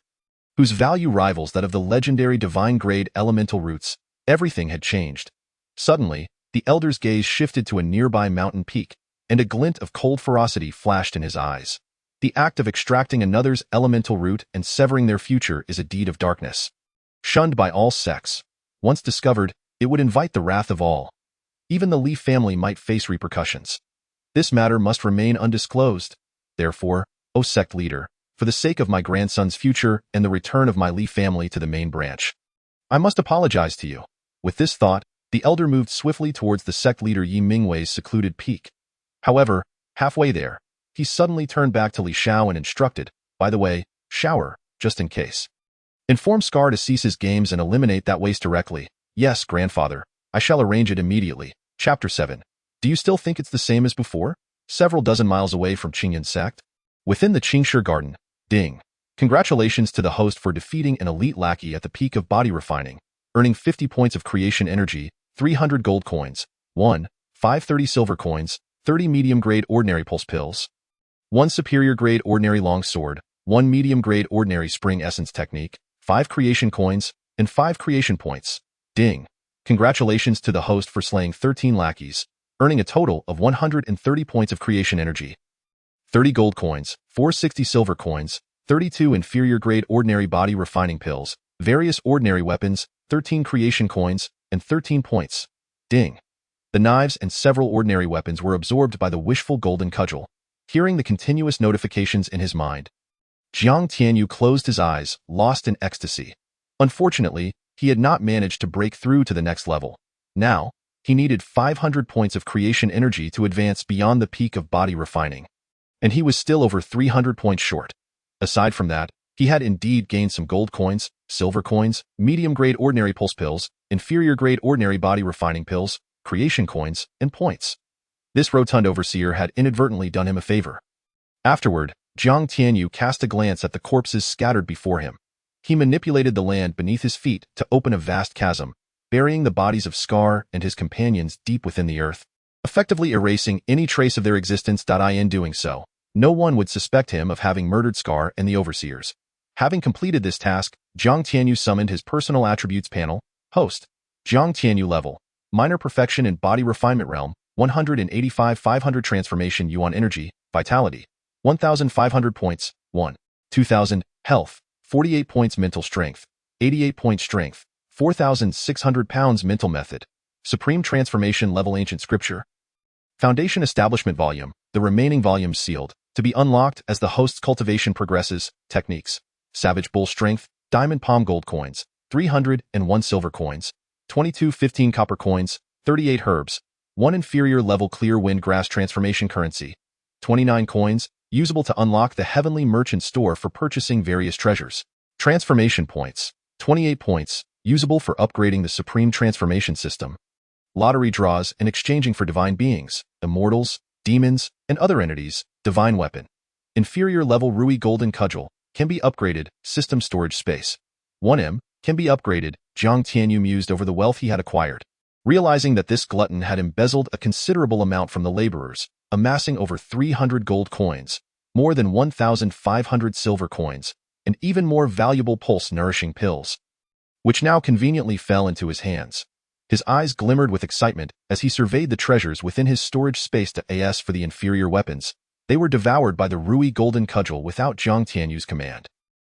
S1: whose value rivals that of the legendary divine-grade elemental roots, everything had changed. Suddenly, the elder's gaze shifted to a nearby mountain peak, and a glint of cold ferocity flashed in his eyes. The act of extracting another's elemental root and severing their future is a deed of darkness. Shunned by all sects, once discovered, it would invite the wrath of all. Even the Li family might face repercussions. This matter must remain undisclosed. Therefore, O sect leader, for the sake of my grandson's future and the return of my Li family to the main branch, I must apologize to you. With this thought, the elder moved swiftly towards the sect leader Yi Mingwei's secluded peak. However, halfway there, he suddenly turned back to Li Xiao and instructed, by the way, Shower, just in case. Inform Scar to cease his games and eliminate that waste directly. Yes, grandfather, I shall arrange it immediately. Chapter 7. Do you still think it's the same as before? Several dozen miles away from Qingyun Sect, within the Qingshi Garden. Ding. Congratulations to the host for defeating an elite lackey at the peak of body refining, earning 50 points of creation energy, 300 gold coins, 530 silver coins, 30 medium-grade ordinary pulse pills, 1 superior-grade ordinary long sword, 1 medium-grade ordinary spring essence technique, 5 creation coins, and 5 creation points. Ding. Congratulations to the host for slaying 13 lackeys, earning a total of 130 points of creation energy, 30 gold coins, 460 silver coins, 32 inferior-grade ordinary body refining pills, various ordinary weapons, 13 creation coins, and 13 points. Ding. The knives and several ordinary weapons were absorbed by the wishful golden cudgel. Hearing the continuous notifications in his mind, Jiang Tianyu closed his eyes, lost in ecstasy. Unfortunately, he had not managed to break through to the next level. Now, he needed 500 points of creation energy to advance beyond the peak of body refining. And he was still over 300 points short. Aside from that, he had indeed gained some gold coins, silver coins, medium-grade ordinary pulse pills, inferior-grade ordinary body refining pills, creation coins, and points. This rotund overseer had inadvertently done him a favor. Afterward, Jiang Tianyu cast a glance at the corpses scattered before him. He manipulated the land beneath his feet to open a vast chasm, burying the bodies of Scar and his companions deep within the earth, effectively erasing any trace of their existence. In doing so, no one would suspect him of having murdered Scar and the overseers. Having completed this task, Jiang Tianyu summoned his personal attributes panel, host, Jiang Tianyu level, minor perfection in body refinement realm, 185 500 transformation yuan energy, vitality, 1,500 points, 1, 2,000, health, 48 points mental strength, 88 points strength, 4,600 pounds mental method, supreme transformation level ancient scripture. Foundation establishment volume, the remaining volumes sealed, to be unlocked as the host's cultivation progresses, techniques, savage bull strength, diamond palm gold coins, 301 silver coins, 22 15 copper coins, 38 herbs, 1 inferior level clear wind grass transformation currency, 29 coins, usable to unlock the heavenly merchant store for purchasing various treasures. Transformation points, 28 points, usable for upgrading the supreme transformation system. Lottery draws and exchanging for divine beings, immortals, demons, and other entities, divine weapon. Inferior level Ruyi golden cudgel, can be upgraded, system storage space. 1M, can be upgraded, Jiang Tianyu mused over the wealth he had acquired. Realizing that this glutton had embezzled a considerable amount from the laborers, amassing over 300 gold coins, more than 1,500 silver coins, and even more valuable pulse-nourishing pills, which now conveniently fell into his hands. His eyes glimmered with excitement as he surveyed the treasures within his storage space. As for the inferior weapons, they were devoured by the Ruyi golden cudgel without Jiang Tianyu's command.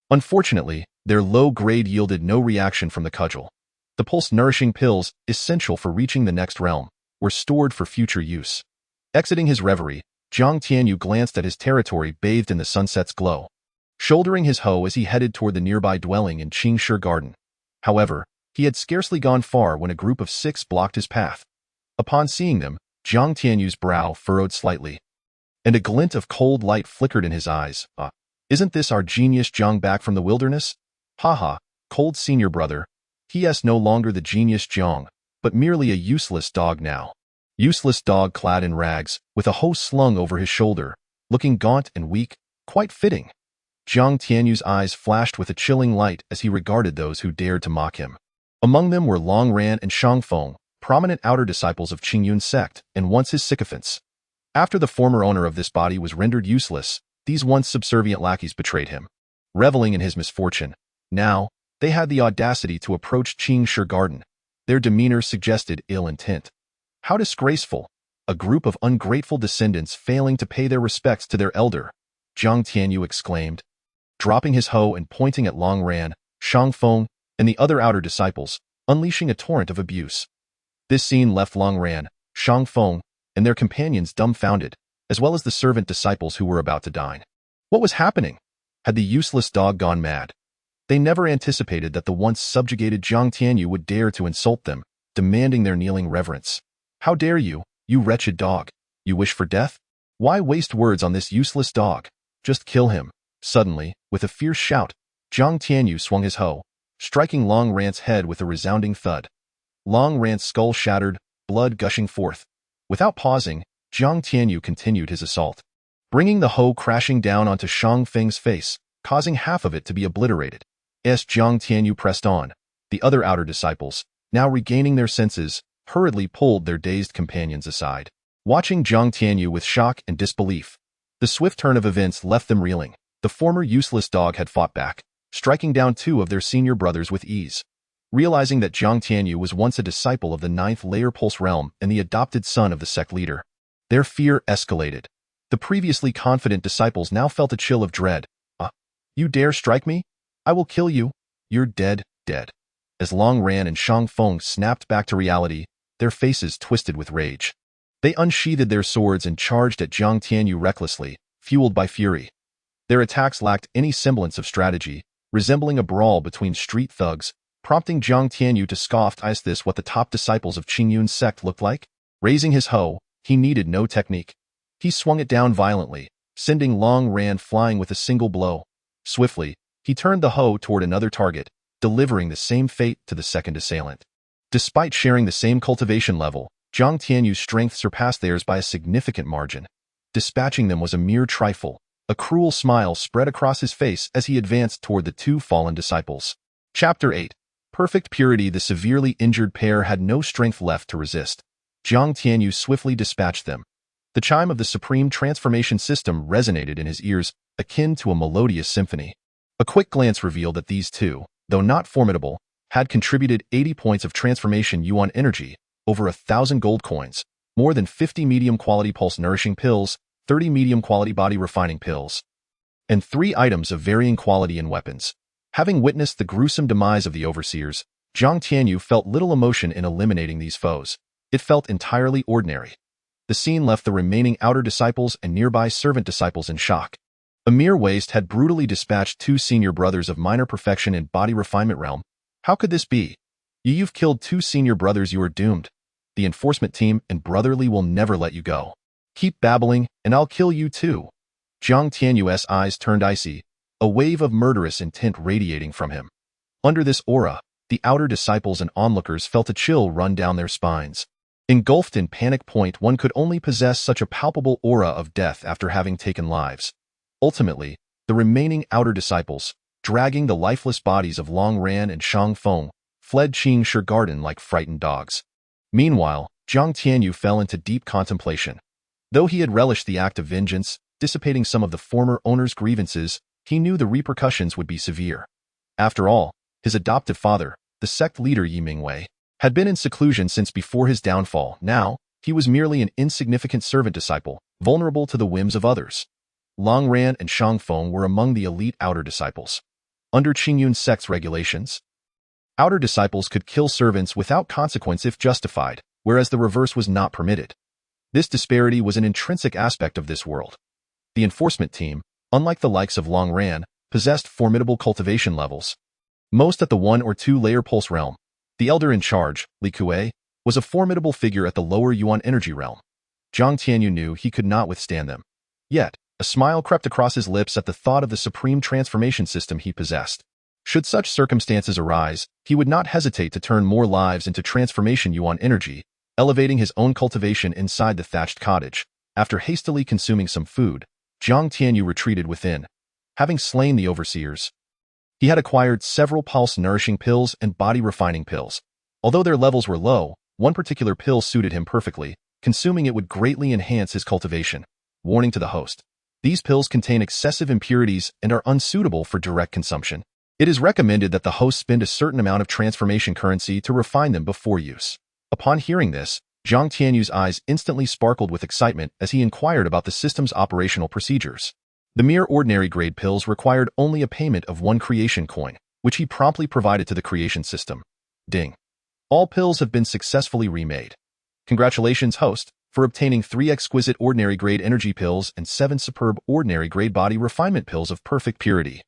S1: Unfortunately, their low grade yielded no reaction from the cudgel. The pulse-nourishing pills, essential for reaching the next realm, were stored for future use. Exiting his reverie, Jiang Tianyu glanced at his territory bathed in the sunset's glow, shouldering his hoe as he headed toward the nearby dwelling in Qingshi Garden. However, he had scarcely gone far when a group of 6 blocked his path. Upon seeing them, Jiang Tianyu's brow furrowed slightly, and a glint of cold light flickered in his eyes. Isn't this our genius Jiang back from the wilderness? Haha, cold senior brother. He is no longer the genius Jiang, but merely a useless dog now. Useless dog clad in rags, with a hoe slung over his shoulder, looking gaunt and weak, quite fitting. Jiang Tianyu's eyes flashed with a chilling light as he regarded those who dared to mock him. Among them were Long Ran and Shangfeng, prominent outer disciples of Qingyun Sect and once his sycophants. After the former owner of this body was rendered useless, these once subservient lackeys betrayed him. Reveling in his misfortune, now, they had the audacity to approach Qingshi Garden. Their demeanor suggested ill intent. How disgraceful! A group of ungrateful descendants failing to pay their respects to their elder, Jiang Tianyu exclaimed, dropping his hoe and pointing at Long Ran, Shangfeng, and the other outer disciples, unleashing a torrent of abuse. This scene left Long Ran, Shangfeng, and their companions dumbfounded, as well as the servant disciples who were about to dine. What was happening? Had the useless dog gone mad? They never anticipated that the once subjugated Jiang Tianyu would dare to insult them, demanding their kneeling reverence. How dare you, you wretched dog? You wish for death? Why waste words on this useless dog? Just kill him. Suddenly, with a fierce shout, Jiang Tianyu swung his hoe, striking Long Ran's head with a resounding thud. Long Ran's skull shattered, blood gushing forth. Without pausing, Jiang Tianyu continued his assault, bringing the hoe crashing down onto Shang Feng's face, causing half of it to be obliterated. As Jiang Tianyu pressed on, the other outer disciples, now regaining their senses, hurriedly pulled their dazed companions aside. Watching Jiang Tianyu with shock and disbelief, the swift turn of events left them reeling. The former useless dog had fought back, striking down 2 of their senior brothers with ease. Realizing that Jiang Tianyu was once a disciple of the 9th layer pulse realm and the adopted son of the sect leader, their fear escalated. The previously confident disciples now felt a chill of dread. You dare strike me? I will kill you. You're dead, dead. as Long Ran and Shang Feng snapped back to reality, their faces twisted with rage. They unsheathed their swords and charged at Jiang Tianyu recklessly, fueled by fury. Their attacks lacked any semblance of strategy, resembling a brawl between street thugs, prompting Jiang Tianyu to scoff. Is this what the top disciples of Qingyun Sect looked like? Raising his hoe, he needed no technique. He swung it down violently, sending Long Ran flying with a single blow. Swiftly, he turned the hoe toward another target, delivering the same fate to the second assailant. Despite sharing the same cultivation level, Jiang Tianyu's strength surpassed theirs by a significant margin. Dispatching them was a mere trifle. A cruel smile spread across his face as he advanced toward the two fallen disciples. Chapter 8. Perfect Purity. The severely injured pair had no strength left to resist. Jiang Tianyu swiftly dispatched them. The chime of the supreme transformation system resonated in his ears, akin to a melodious symphony. A quick glance revealed that these two, though not formidable, had contributed 80 points of transformation yuan energy, over 1,000 gold coins, more than 50 medium-quality pulse-nourishing pills, 30 medium-quality body-refining pills, and 3 items of varying quality in weapons. Having witnessed the gruesome demise of the overseers, Jiang Tianyu felt little emotion in eliminating these foes. It felt entirely ordinary. The scene left the remaining outer disciples and nearby servant disciples in shock. A mere waste had brutally dispatched 2 senior brothers of minor perfection in body refinement realm. How could this be? You've killed 2 senior brothers. You are doomed. The enforcement team and Brotherly will never let you go. Keep babbling, and I'll kill you too. Jiang Tianyu's eyes turned icy, a wave of murderous intent radiating from him. Under this aura, the outer disciples and onlookers felt a chill run down their spines. Engulfed in panic point, one could only possess such a palpable aura of death after having taken lives. Ultimately, the remaining outer disciples, dragging the lifeless bodies of Long Ran and Shang Feng, fled Qingshi Garden like frightened dogs. Meanwhile, Jiang Tianyu fell into deep contemplation. Though he had relished the act of vengeance, dissipating some of the former owner's grievances, he knew the repercussions would be severe. After all, his adoptive father, the sect leader Yi Mingwei, had been in seclusion since before his downfall. Now, he was merely an insignificant servant disciple, vulnerable to the whims of others. Long Ran and Shang Feng were among the elite outer disciples. Under Qingyun Sect's regulations, outer disciples could kill servants without consequence if justified, whereas the reverse was not permitted. This disparity was an intrinsic aspect of this world. The enforcement team, unlike the likes of Long Ran, possessed formidable cultivation levels. Most at the 1 or 2 layer pulse realm. The elder in charge, Li Kuei, was a formidable figure at the lower yuan energy realm. Jiang Tianyu knew he could not withstand them. Yet, a smile crept across his lips at the thought of the supreme transformation system he possessed. Should such circumstances arise, he would not hesitate to turn more lives into transformation yuan energy, elevating his own cultivation inside the thatched cottage. After hastily consuming some food, Jiang Tianyu retreated within. Having slain the overseers, he had acquired several pulse-nourishing pills and body-refining pills. Although their levels were low, one particular pill suited him perfectly. Consuming it would greatly enhance his cultivation. Warning to the host: these pills contain excessive impurities and are unsuitable for direct consumption. It is recommended that the host spend a certain amount of transformation currency to refine them before use. Upon hearing this, Jiang Tianyu's eyes instantly sparkled with excitement as he inquired about the system's operational procedures. The mere ordinary grade pills required only a payment of 1 creation coin, which he promptly provided to the creation system. Ding. All pills have been successfully remade. Congratulations, host, for obtaining 3 exquisite ordinary grade energy pills and 7 superb ordinary grade body refinement pills of perfect purity.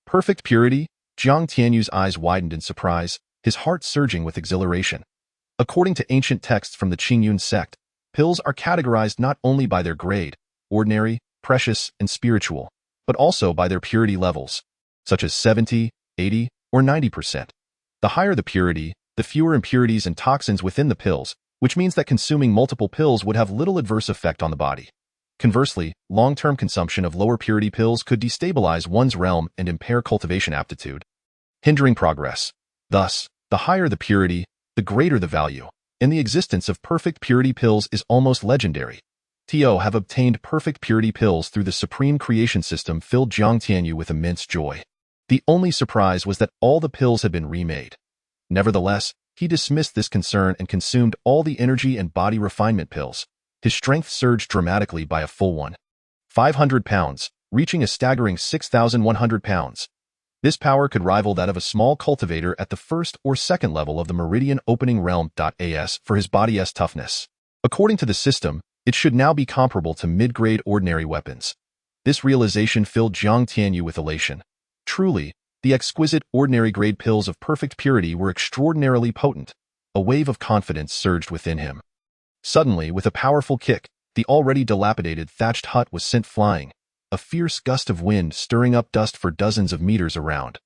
S1: Perfect purity? Jiang Tianyu's eyes widened in surprise, his heart surging with exhilaration. According to ancient texts from the Qingyun Sect, pills are categorized not only by their grade, ordinary, precious, and spiritual, but also by their purity levels, such as 70, 80, or 90%. The higher the purity, the fewer impurities and toxins within the pills, which means that consuming multiple pills would have little adverse effect on the body. Conversely, long-term consumption of lower purity pills could destabilize one's realm and impair cultivation aptitude, hindering progress. Thus, the higher the purity, the greater the value, and the existence of perfect purity pills is almost legendary. To have obtained perfect purity pills through the supreme creation system filled Jiang Tianyu with immense joy. The only surprise was that all the pills had been remade. Nevertheless, he dismissed this concern and consumed all the energy and body refinement pills. His strength surged dramatically by a full 500 pounds, reaching a staggering 6,100 pounds. This power could rival that of a small cultivator at the first or second level of the Meridian Opening Realm.as for his body's toughness. According to the system, it should now be comparable to mid-grade ordinary weapons. This realization filled Jiang Tianyu with elation. Truly, the exquisite ordinary-grade pills of perfect purity were extraordinarily potent. A wave of confidence surged within him. Suddenly, with a powerful kick, the already dilapidated thatched hut was sent flying, a fierce gust of wind stirring up dust for dozens of meters around.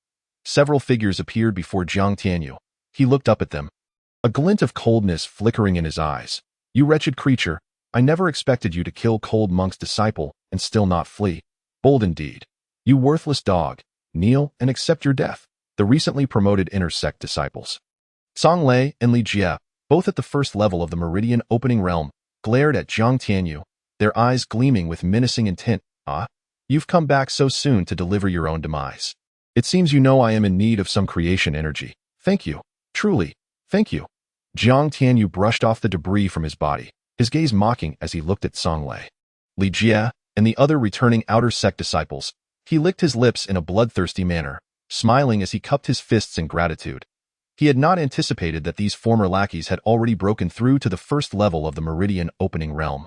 S1: Several figures appeared before Jiang Tianyu. He looked up at them, a glint of coldness flickering in his eyes. "You wretched creature, I never expected you to kill Cold Monk's disciple and still not flee. Bold indeed. You worthless dog, kneel and accept your death." The recently promoted inner sect disciples, Song Lei and Li Jie, both at the first level of the Meridian Opening Realm, glared at Jiang Tianyu, their eyes gleaming with menacing intent. "Ah, you've come back so soon to deliver your own demise. It seems you know I am in need of some creation energy. Thank you. Truly, thank you." Jiang Tianyu brushed off the debris from his body, his gaze mocking as he looked at Song Lei, Li Jie, and the other returning outer sect disciples. He licked his lips in a bloodthirsty manner, smiling as he cupped his fists in gratitude. He had not anticipated that these former lackeys had already broken through to the first level of the Meridian Opening Realm.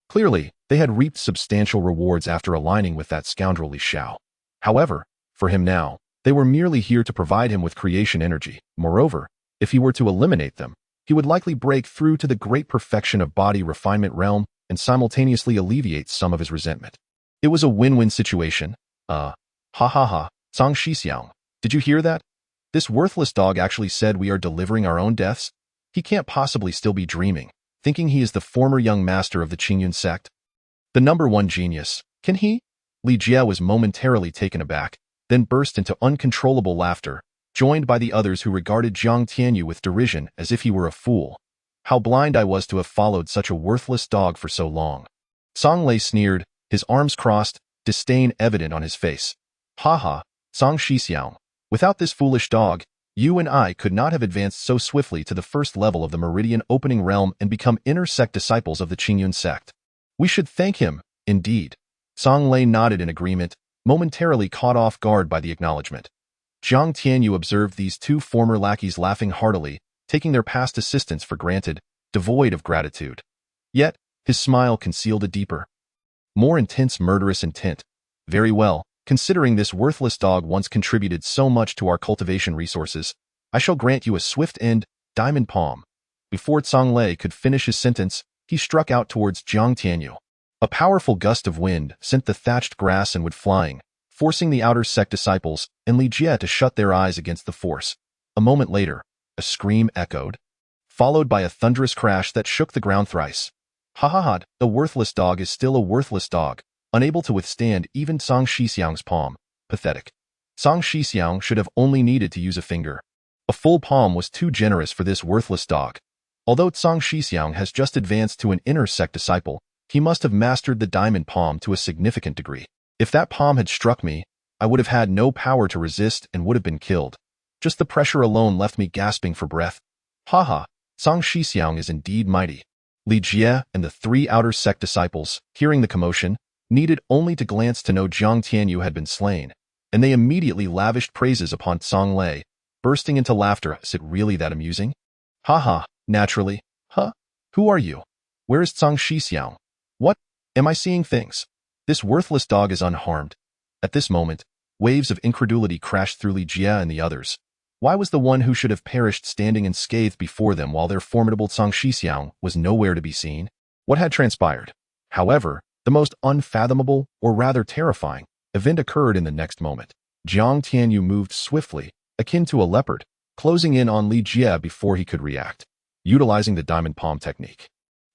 S1: Clearly, they had reaped substantial rewards after aligning with that scoundrel Li Shao. However, for him now, they were merely here to provide him with creation energy. Moreover, if he were to eliminate them, he would likely break through to the great perfection of body refinement realm and simultaneously alleviate some of his resentment. It was a win-win situation. Ha ha ha, Zhang Shixiang, did you hear that? This worthless dog actually said we are delivering our own deaths? He can't possibly still be dreaming, thinking he is the former young master of the Qingyun Sect. The #1 genius, can he? Li Jie was momentarily taken aback, then burst into uncontrollable laughter, joined by the others who regarded Jiang Tianyu with derision as if he were a fool. How blind I was to have followed such a worthless dog for so long. Song Lei sneered, his arms crossed, disdain evident on his face. "Ha ha, Zhang Shixiang. Without this foolish dog, you and I could not have advanced so swiftly to the first level of the Meridian Opening Realm and become inner sect disciples of the Qingyun Sect. We should thank him, indeed." Song Lei nodded in agreement, momentarily caught off guard by the acknowledgement. Jiang Tianyu observed these two former lackeys laughing heartily, taking their past assistance for granted, devoid of gratitude. Yet, his smile concealed a deeper, more intense murderous intent. "Very well. Considering this worthless dog once contributed so much to our cultivation resources, I shall grant you a swift end, diamond palm." Before Song Lei could finish his sentence, he struck out towards Jiang Tianyu. A powerful gust of wind sent the thatched grass and wood flying, forcing the outer sect disciples and Li Jie to shut their eyes against the force. A moment later, a scream echoed, followed by a thunderous crash that shook the ground thrice. "Ha ha ha, the worthless dog is still a worthless dog, unable to withstand even Zhang Shixiang's palm. Pathetic. Zhang Shixiang should have only needed to use a finger. A full palm was too generous for this worthless dog. Although Zhang Shixiang has just advanced to an inner sect disciple, he must have mastered the diamond palm to a significant degree. If that palm had struck me, I would have had no power to resist and would have been killed. Just the pressure alone left me gasping for breath. Ha ha, Zhang Shixiang is indeed mighty." Li Jie and the three outer sect disciples, hearing the commotion, needed only to glance to know Jiang Tianyu had been slain, and they immediately lavished praises upon Song Lei, bursting into laughter. "Is it really that amusing?" "Ha ha, naturally. Huh? Who are you? Where is Zhang Shixiang? What? Am I seeing things? This worthless dog is unharmed." At this moment, waves of incredulity crashed through Li Jie and the others. Why was the one who should have perished standing unscathed before them while their formidable Zhang Shixiang was nowhere to be seen? What had transpired? However, the most unfathomable, or rather terrifying, event occurred in the next moment. Jiang Tianyu moved swiftly, akin to a leopard, closing in on Li Jie before he could react. Utilizing the diamond palm technique,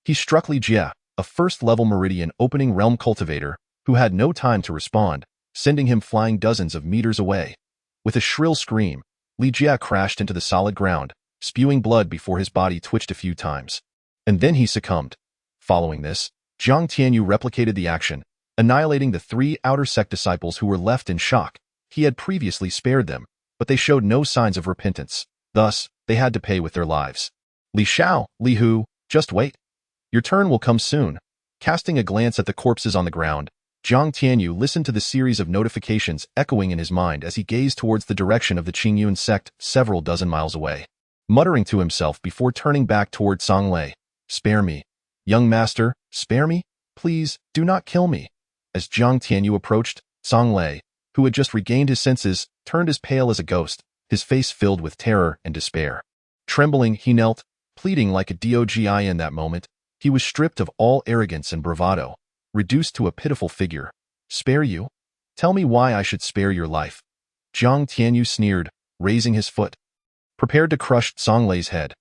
S1: he struck Li Jie, a first-level Meridian Opening Realm cultivator, who had no time to respond, sending him flying dozens of meters away. With a shrill scream, Li Jie crashed into the solid ground, spewing blood before his body twitched a few times. And then he succumbed. Following this, Jiang Tianyu replicated the action, annihilating the three outer sect disciples who were left in shock. He had previously spared them, but they showed no signs of repentance. Thus, they had to pay with their lives. "Li Shao, Li Hu, just wait. Your turn will come soon." Casting a glance at the corpses on the ground, Jiang Tianyu listened to the series of notifications echoing in his mind as he gazed towards the direction of the Qingyun Sect several dozen miles away, muttering to himself before turning back toward Songlei. "Spare me. Young master, spare me? Please, do not kill me." As Jiang Tianyu approached, Songlei, who had just regained his senses, turned as pale as a ghost, his face filled with terror and despair. Trembling, he knelt, pleading like a dogi in that moment. He was stripped of all arrogance and bravado, reduced to a pitiful figure. "Spare you? Tell me why I should spare your life." Jiang Tianyu sneered, raising his foot, prepared to crush Songlei's head.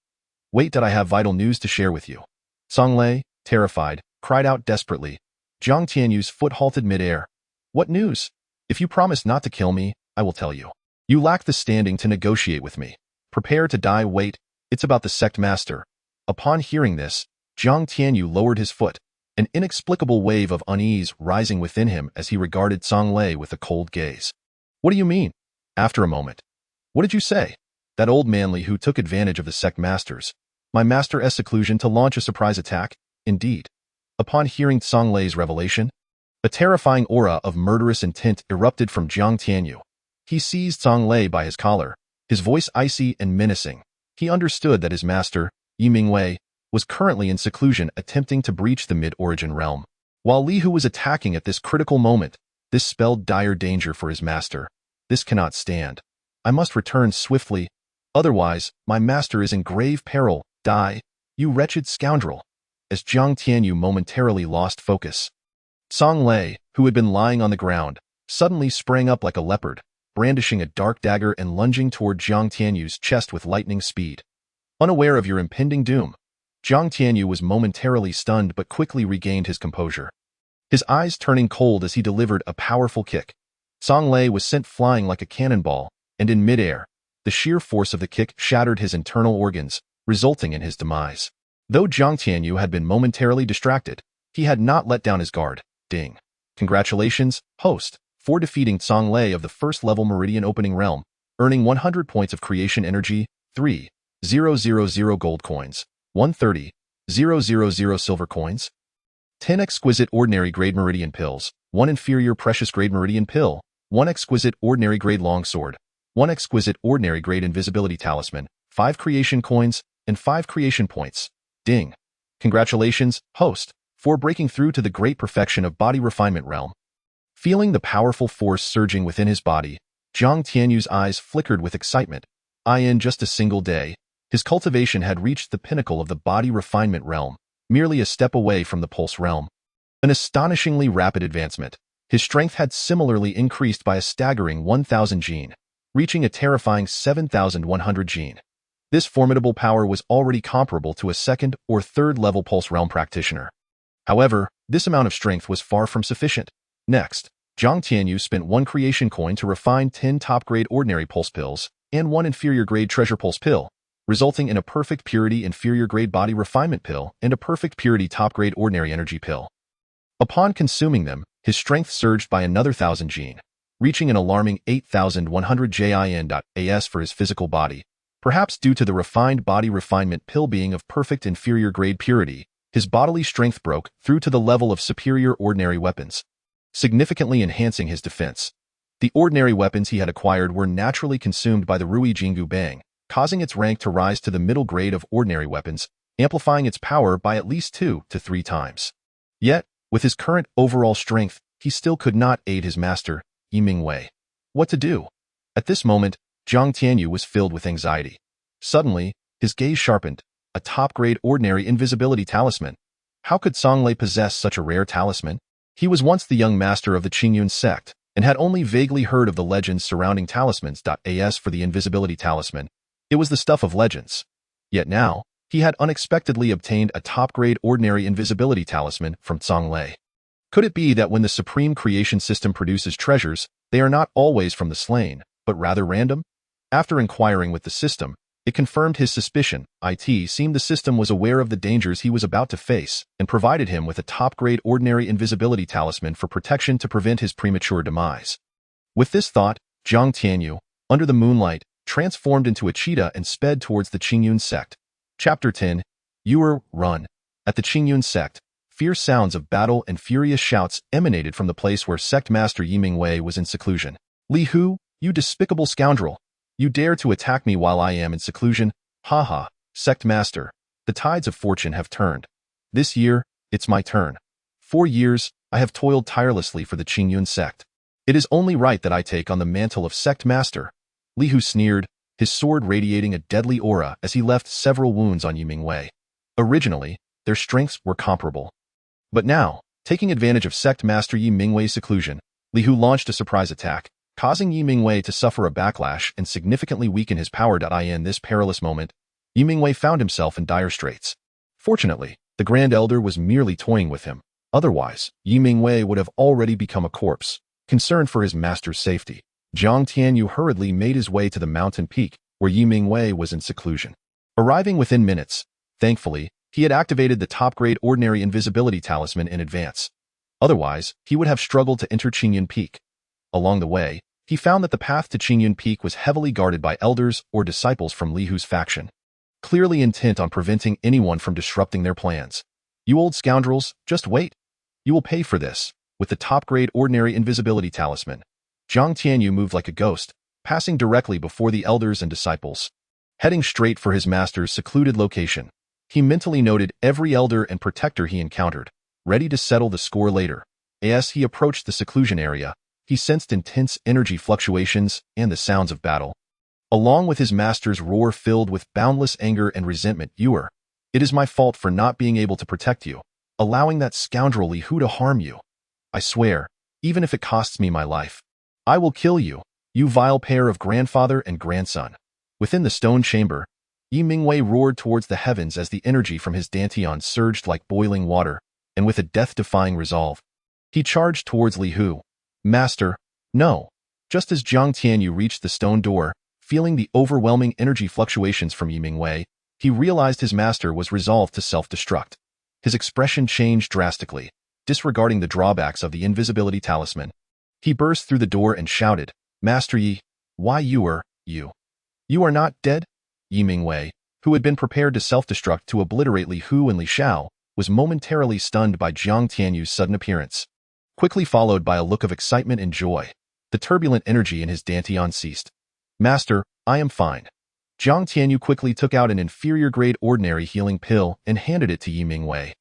S1: "Wait, that I have vital news to share with you." Songlei, terrified, cried out desperately. Jiang Tianyu's foot halted midair. "What news? If you promise not to kill me, I will tell you. You lack the standing to negotiate with me. Prepare to die. Wait, it's about the sect master." Upon hearing this, Jiang Tianyu lowered his foot, an inexplicable wave of unease rising within him as he regarded Songlei with a cold gaze. "What do you mean?" After a moment, "What did you say?" "That old manly who took advantage of the sect masters, my master's seclusion to launch a surprise attack?" "Indeed." Upon hearing Songlei's revelation, a terrifying aura of murderous intent erupted from Jiang Tianyu. He seized Songlei by his collar, his voice icy and menacing. He understood that his master, Yimingwei, was currently in seclusion attempting to breach the mid-origin realm, while Li Hu was attacking at this critical moment. This spelled dire danger for his master. "This cannot stand. I must return swiftly. Otherwise, my master is in grave peril. Die, you wretched scoundrel." As Jiang Tianyu momentarily lost focus, Songlei, who had been lying on the ground, suddenly sprang up like a leopard, brandishing a dark dagger and lunging toward Jiang Tianyu's chest with lightning speed. Unaware of your impending doom, Jiang Tianyu was momentarily stunned but quickly regained his composure, his eyes turning cold as he delivered a powerful kick. Songlei was sent flying like a cannonball, and in midair, the sheer force of the kick shattered his internal organs, resulting in his demise. Though Jiang Tianyu had been momentarily distracted, he had not let down his guard. Ding. "Congratulations, host, for defeating Songlei of the first-level Meridian Opening Realm, earning 100 points of creation energy, 3,000 gold coins, 130,000 silver coins, 10 exquisite ordinary grade Meridian pills, 1 inferior precious grade Meridian pill, 1 exquisite ordinary grade longsword, 1 exquisite ordinary grade invisibility talisman, 5 creation coins, and 5 creation points. Ding. Congratulations, host, for breaking through to the great perfection of body refinement realm." Feeling the powerful force surging within his body, Jiang Tianyu's eyes flickered with excitement. In just a single day, his cultivation had reached the pinnacle of the body refinement realm, merely a step away from the pulse realm. An astonishingly rapid advancement. His strength had similarly increased by a staggering 1,000 gene, reaching a terrifying 7,100 gene. This formidable power was already comparable to a second or third level pulse realm practitioner. However, this amount of strength was far from sufficient. Next, Jiang Tianyu spent 1 creation coin to refine 10 top-grade ordinary pulse pills and 1 inferior-grade treasure pulse pill, resulting in a perfect purity inferior-grade body refinement pill and a perfect purity top-grade ordinary energy pill. Upon consuming them, his strength surged by another 1,000 gene, reaching an alarming 8,100 jin.as for his physical body. Perhaps due to the refined body refinement pill being of perfect inferior-grade purity, his bodily strength broke through to the level of superior ordinary weapons, significantly enhancing his defense. The ordinary weapons he had acquired were naturally consumed by the Ruyi Jingu Bang, causing its rank to rise to the middle grade of ordinary weapons, amplifying its power by at least 2 to 3 times. Yet, with his current overall strength, he still could not aid his master, Yimingwei. What to do? At this moment, Jiang Tianyu was filled with anxiety. Suddenly, his gaze sharpened. A top-grade ordinary invisibility talisman. How could Songlei possess such a rare talisman? He was once the young master of the Qingyun Sect, and had only vaguely heard of the legends surrounding talismans. As for the invisibility talisman, it was the stuff of legends. Yet now, he had unexpectedly obtained a top-grade ordinary invisibility talisman from Songlei. Could it be that when the supreme creation system produces treasures, they are not always from the slain, but rather random? After inquiring with the system, it confirmed his suspicion. It seemed the system was aware of the dangers he was about to face and provided him with a top-grade ordinary invisibility talisman for protection to prevent his premature demise. With this thought, Jiang Tianyu, under the moonlight, transformed into a cheetah and sped towards the Qingyun Sect. Chapter 10. Run. At the Qingyun Sect, Fierce sounds of battle and furious shouts emanated from the place where Sect Master Yi Mingwei was in seclusion. Li Hu, you despicable scoundrel! You dare to attack me while I am in seclusion? Ha ha, Sect Master, the tides of fortune have turned. This year, it's my turn. 4 years, I have toiled tirelessly for the Qingyun Sect. It is only right that I take on the mantle of Sect Master. Li Hu sneered, his sword radiating a deadly aura as he left several wounds on Yi Mingwei. Originally, their strengths were comparable. But now, taking advantage of Sect Master Yi Mingwei's seclusion, Li Hu launched a surprise attack, causing Yi Mingwei to suffer a backlash and significantly weaken his power. In this perilous moment, Yi Mingwei found himself in dire straits. Fortunately, the Grand Elder was merely toying with him. Otherwise, Yi Mingwei would have already become a corpse. Concerned for his master's safety, Jiang Tianyu hurriedly made his way to the mountain peak where Yi Mingwei was in seclusion. Arriving within minutes, thankfully, he had activated the top-grade ordinary invisibility talisman in advance. Otherwise, he would have struggled to enter Qingyun Peak. Along the way, he found that the path to Qingyun Peak was heavily guarded by elders or disciples from Li Hu's faction, clearly intent on preventing anyone from disrupting their plans. You old scoundrels, just wait. You will pay for this. With the top-grade ordinary invisibility talisman, Jiang Tianyu moved like a ghost, passing directly before the elders and disciples. Heading straight for his master's secluded location, he mentally noted every elder and protector he encountered, ready to settle the score later. As he approached the seclusion area, he sensed intense energy fluctuations and the sounds of battle. Along with his master's roar filled with boundless anger and resentment. It is my fault for not being able to protect you, allowing that scoundrel Li Hu to harm you. I swear, even if it costs me my life, I will kill you, you vile pair of grandfather and grandson. Within the stone chamber, Yi Mingwei roared towards the heavens as the energy from his dantian surged like boiling water, and with a death-defying resolve, he charged towards Li Hu. Master, no. Just as Jiang Tianyu reached the stone door, feeling the overwhelming energy fluctuations from Yi Mingwei, he realized his master was resolved to self-destruct. His expression changed drastically, disregarding the drawbacks of the invisibility talisman. He burst through the door and shouted, Master Yi, why you are not dead? Yi Mingwei, who had been prepared to self-destruct to obliterate Li Hu and Li Xiao, was momentarily stunned by Jiang Tianyu's sudden appearance, quickly followed by a look of excitement and joy. The turbulent energy in his dantian ceased. Master, I am fine. Jiang Tianyu quickly took out an inferior-grade ordinary healing pill and handed it to Yi Mingwei.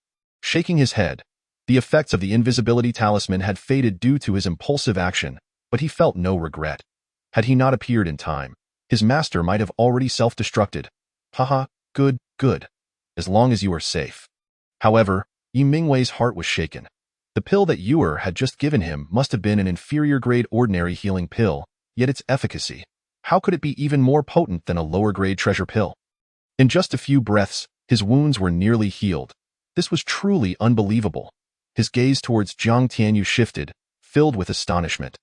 S1: Shaking his head, the effects of the invisibility talisman had faded due to his impulsive action, but he felt no regret. Had he not appeared in time, his master might have already self-destructed. Haha, good. As long as you are safe. However, Yi Mingwei's heart was shaken. The pill that Yuer had just given him must have been an inferior-grade ordinary healing pill, yet its efficacy, how could it be even more potent than a lower-grade treasure pill? In just a few breaths, his wounds were nearly healed. This was truly unbelievable. His gaze towards Jiang Tianyu shifted, filled with astonishment.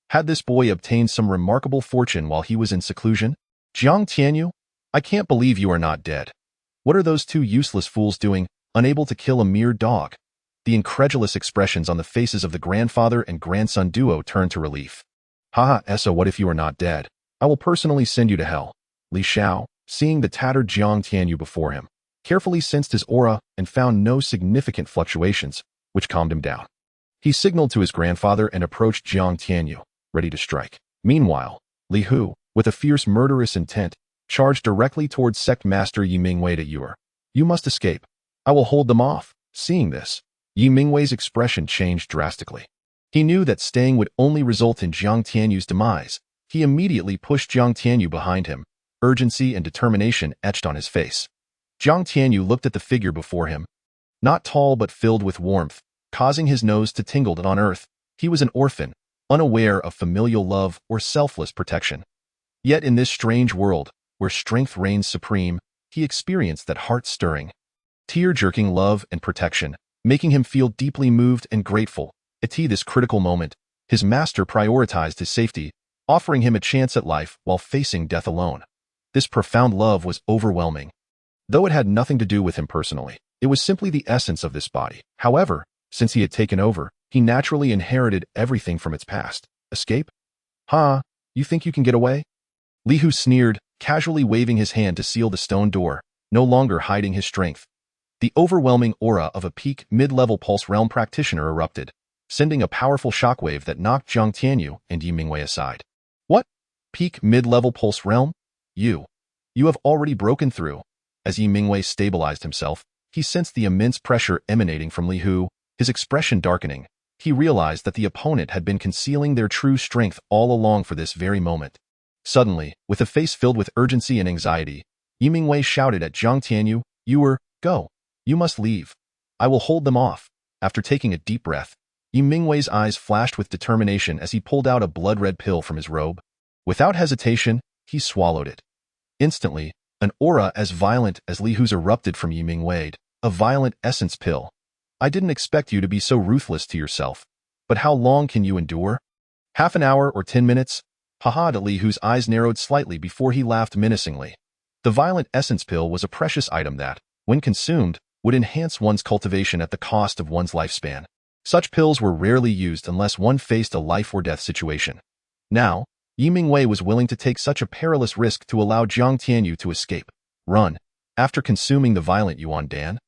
S1: Had this boy obtained some remarkable fortune while he was in seclusion? Jiang Tianyu, I can't believe you are not dead. What are those two useless fools doing, unable to kill a mere dog? The incredulous expressions on the faces of the grandfather and grandson duo turned to relief. Haha, so what if you are not dead? I will personally send you to hell. Li Xiao, seeing the tattered Jiang Tianyu before him, carefully sensed his aura and found no significant fluctuations, which calmed him down. He signaled to his grandfather and approached Jiang Tianyu, ready to strike. Meanwhile, Li Hu, with a fierce murderous intent, charged directly towards Sect Master Yi Mingwei to Yuer. You must escape. I will hold them off. Seeing this, Yi Mingwei's expression changed drastically. He knew that staying would only result in Jiang Tianyu's demise. He immediately pushed Jiang Tianyu behind him, urgency and determination etched on his face. Jiang Tianyu looked at the figure before him. Not tall but filled with warmth, causing his nose to tingle. On earth, he was an orphan, unaware of familial love or selfless protection. Yet in this strange world, where strength reigns supreme, he experienced that heart-stirring, tear-jerking love and protection, making him feel deeply moved and grateful. At this critical moment, his master prioritized his safety, offering him a chance at life while facing death alone. This profound love was overwhelming. Though it had nothing to do with him personally, it was simply the essence of this body. However, since he had taken over, he naturally inherited everything from its past. Escape? You think you can get away? Li Hu sneered, casually waving his hand to seal the stone door, no longer hiding his strength. The overwhelming aura of a peak mid-level pulse realm practitioner erupted, sending a powerful shockwave that knocked Jiang Tianyu and Yi Mingwei aside. What? Peak mid-level pulse realm? You have already broken through. As Yi Mingwei stabilized himself, he sensed the immense pressure emanating from Li Hu, his expression darkening. He realized that the opponent had been concealing their true strength all along for this very moment. Suddenly, with a face filled with urgency and anxiety, Yi Mingwei shouted at Jiang Tianyu, "Go. You must leave. I will hold them off." After taking a deep breath, Yi Mingwei's eyes flashed with determination as he pulled out a blood-red pill from his robe. Without hesitation, he swallowed it. Instantly, an aura as violent as Li Hu's erupted from Yi Mingwei, a violent essence pill. "I didn't expect you to be so ruthless to yourself. But how long can you endure? Half an hour or 10 minutes? Haha." Li Hu's eyes narrowed slightly before he laughed menacingly. The violent essence pill was a precious item that, when consumed, would enhance one's cultivation at the cost of one's lifespan. Such pills were rarely used unless one faced a life-or-death situation. Now, Yi Mingwei was willing to take such a perilous risk to allow Jiang Tianyu to escape. "Run." After consuming the violent Yuan Dan,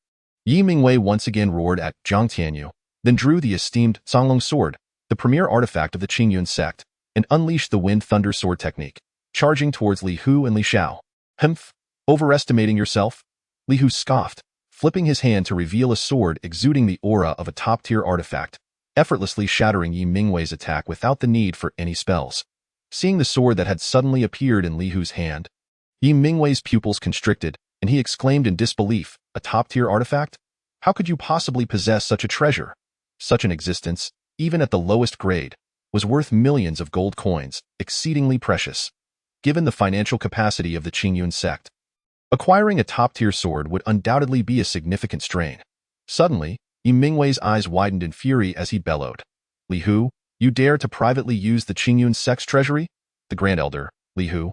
S1: Yi Mingwei once again roared at Jiang Tianyu, then drew the esteemed Songlong sword, the premier artifact of the Qingyun Sect, and unleashed the Wind Thunder sword technique, charging towards Li Hu and Li Xiao. "Humph, overestimating yourself?" Li Hu scoffed, flipping his hand to reveal a sword exuding the aura of a top-tier artifact, effortlessly shattering Yi Mingwei's attack without the need for any spells. Seeing the sword that had suddenly appeared in Li Hu's hand, Yi Mingwei's pupils constricted, and he exclaimed in disbelief, "A top-tier artifact? How could you possibly possess such a treasure?" Such an existence, even at the lowest grade, was worth millions of gold coins, exceedingly precious. Given the financial capacity of the Qingyun Sect, acquiring a top-tier sword would undoubtedly be a significant strain. Suddenly, Yi Mingwei's eyes widened in fury as he bellowed, "Li Hu, you dare to privately use the Qingyun Sect's treasury?" The Grand Elder, Li Hu,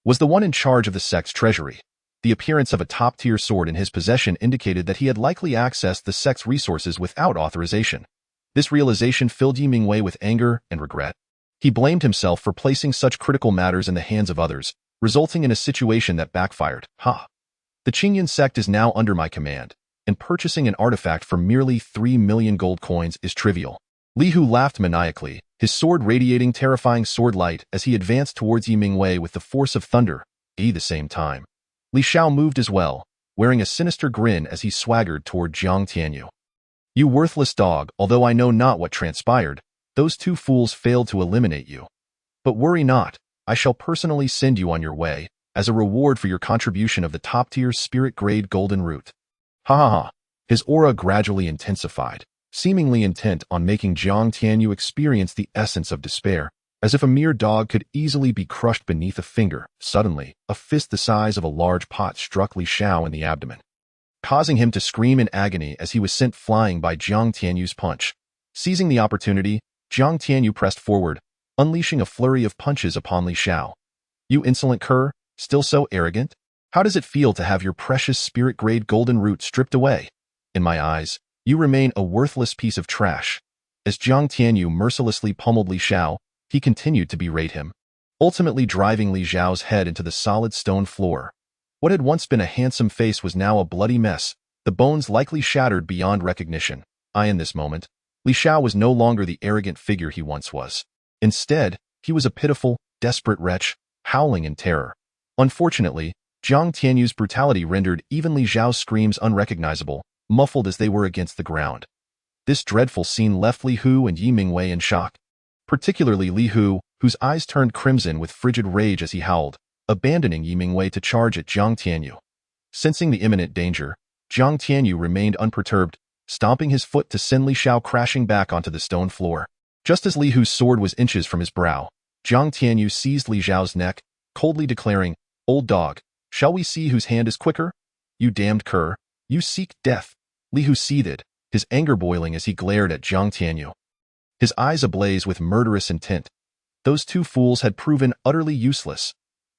S1: was the one in charge of the sect's treasury. The appearance of a top-tier sword in his possession indicated that he had likely accessed the sect's resources without authorization. This realization filled Yi Mingwei with anger and regret. He blamed himself for placing such critical matters in the hands of others, resulting in a situation that backfired. The Qingyun Sect is now under my command, and purchasing an artifact for merely 3 million gold coins is trivial. Li Hu laughed maniacally, his sword radiating terrifying sword light as he advanced towards Yi Mingwei with the force of thunder. At the same time, Li Xiao moved as well, wearing a sinister grin as he swaggered toward Jiang Tianyu. "You worthless dog, although I know not what transpired, those two fools failed to eliminate you. But worry not, I shall personally send you on your way, as a reward for your contribution of the top-tier spirit-grade golden root." His aura gradually intensified, seemingly intent on making Jiang Tianyu experience the essence of despair, as if a mere dog could easily be crushed beneath a finger. Suddenly, a fist the size of a large pot struck Li Xiao in the abdomen, causing him to scream in agony as he was sent flying by Jiang Tianyu's punch. Seizing the opportunity, Jiang Tianyu pressed forward, unleashing a flurry of punches upon Li Xiao. "You insolent cur, still so arrogant? How does it feel to have your precious spirit-grade golden root stripped away? In my eyes, you remain a worthless piece of trash." As Jiang Tianyu mercilessly pummeled Li Xiao, he continued to berate him, ultimately driving Li Xiao's head into the solid stone floor. What had once been a handsome face was now a bloody mess, the bones likely shattered beyond recognition. In this moment, Li Xiao was no longer the arrogant figure he once was. Instead, he was a pitiful, desperate wretch, howling in terror. Unfortunately, Jiang Tianyu's brutality rendered even Li Xiao's screams unrecognizable, muffled as they were against the ground. This dreadful scene left Li Hu and Yi Mingwei in shock, particularly Li Hu, whose eyes turned crimson with frigid rage as he howled, abandoning Yi Mingwei to charge at Jiang Tianyu. Sensing the imminent danger, Jiang Tianyu remained unperturbed, stomping his foot to send Li Xiao crashing back onto the stone floor. Just as Li Hu's sword was inches from his brow, Jiang Tianyu seized Li Xiao's neck, coldly declaring, "Old dog, shall we see whose hand is quicker? You damned cur, you seek death." Li Hu seethed, his anger boiling as he glared at Jiang Tianyu, his eyes ablaze with murderous intent. Those two fools had proven utterly useless.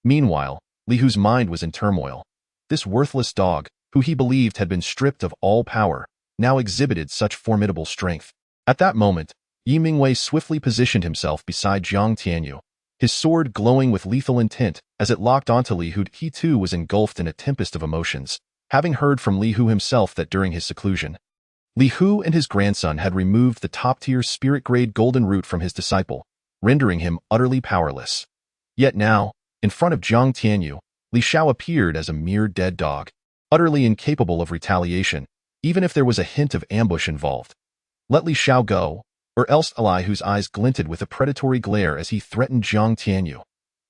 S1: Meanwhile, Li Hu's mind was in turmoil. This worthless dog, who he believed had been stripped of all power, now exhibited such formidable strength. At that moment, Yi Mingwei swiftly positioned himself beside Jiang Tianyu, his sword glowing with lethal intent as it locked onto Li Hu. He too was engulfed in a tempest of emotions, having heard from Li Hu himself that during his seclusion, Li Hu and his grandson had removed the top-tier spirit-grade golden root from his disciple, rendering him utterly powerless. Yet now, in front of Jiang Tianyu, Li Xiao appeared as a mere dead dog, utterly incapable of retaliation, even if there was a hint of ambush involved. Let Li Xiao go, or else Li Hu's eyes glinted with a predatory glare as he threatened Jiang Tianyu.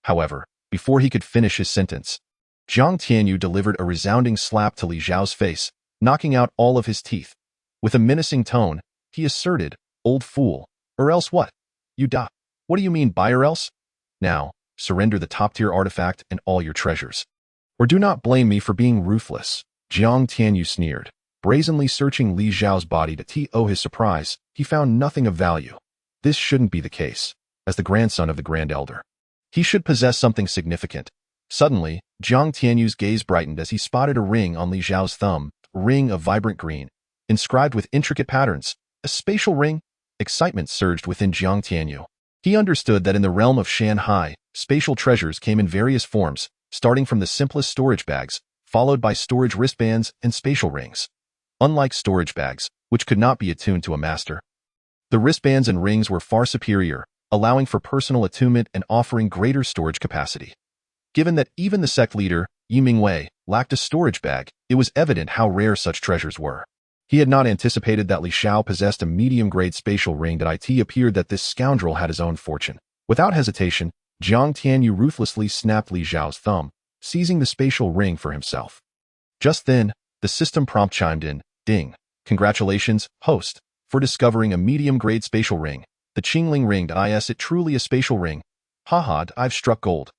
S1: However, before he could finish his sentence, Jiang Tianyu delivered a resounding slap to Li Xiao's face, knocking out all of his teeth. With a menacing tone, he asserted, "Old fool, or else what? You die. What do you mean by or else? Now, surrender the top-tier artifact and all your treasures. Or do not blame me for being ruthless." Jiang Tianyu sneered, brazenly searching Li Xiao's body to his surprise, he found nothing of value. This shouldn't be the case. As the grandson of the Grand Elder, he should possess something significant. Suddenly, Jiang Tianyu's gaze brightened as he spotted a ring on Li Xiao's thumb, a ring of vibrant green, inscribed with intricate patterns. A spatial ring? Excitement surged within Jiang Tianyu. He understood that in the realm of Shanhai, spatial treasures came in various forms, starting from the simplest storage bags, followed by storage wristbands and spatial rings. Unlike storage bags, which could not be attuned to a master, the wristbands and rings were far superior, allowing for personal attunement and offering greater storage capacity. Given that even the sect leader, Yi Mingwei, lacked a storage bag, it was evident how rare such treasures were. He had not anticipated that Li Xiao possessed a medium-grade spatial ring. It appeared that this scoundrel had his own fortune. Without hesitation, Jiang Tianyu ruthlessly snapped Li Xiao's thumb, seizing the spatial ring for himself. Just then, the system prompt chimed in, "Ding. Congratulations, host, for discovering a medium-grade spatial ring. The Qingling ring. Is it truly a spatial ring? Haha, I've struck gold."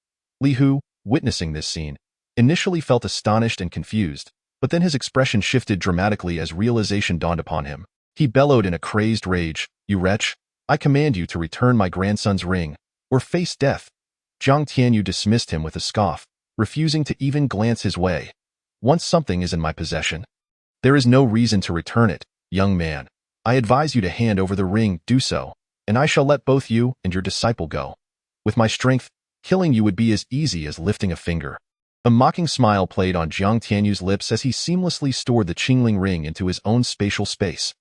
S1: Li Hu, witnessing this scene, initially felt astonished and confused, but then his expression shifted dramatically as realization dawned upon him. He bellowed in a crazed rage, "You wretch! I command you to return my grandson's ring, or face death." Jiang Tianyu dismissed him with a scoff, refusing to even glance his way. "Once something is in my possession, there is no reason to return it, young man. I advise you to hand over the ring. Do so, and I shall let both you and your disciple go. With my strength, killing you would be as easy as lifting a finger." A mocking smile played on Jiang Tianyu's lips as he seamlessly stored the Qingling ring into his own spatial space.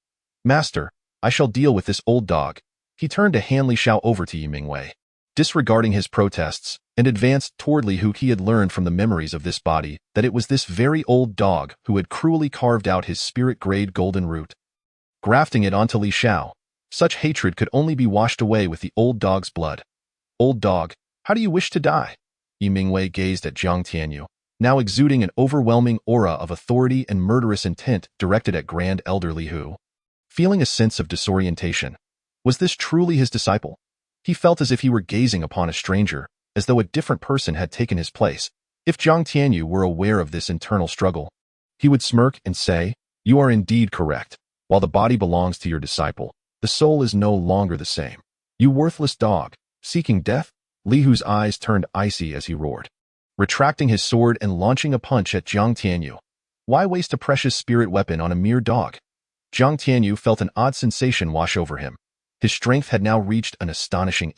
S1: "Master, I shall deal with this old dog." He turned to hand Li Xiao over to Yi Mingwei, disregarding his protests, and advanced toward Li Hu. He had learned from the memories of this body that it was this very old dog who had cruelly carved out his spirit-grade golden root, grafting it onto Li Xiao. Such hatred could only be washed away with the old dog's blood. "Old dog, how do you wish to die?" Yi Mingwei gazed at Jiang Tianyu, now exuding an overwhelming aura of authority and murderous intent directed at Grand Elder Li Hu. Feeling a sense of disorientation, was this truly his disciple? He felt as if he were gazing upon a stranger, as though a different person had taken his place. If Jiang Tianyu were aware of this internal struggle, he would smirk and say, "You are indeed correct. While the body belongs to your disciple, the soul is no longer the same. You worthless dog, seeking death?" Li Hu's eyes turned icy as he roared, retracting his sword and launching a punch at Jiang Tianyu. Why waste a precious spirit weapon on a mere dog? Jiang Tianyu felt an odd sensation wash over him. His strength had now reached an astonishing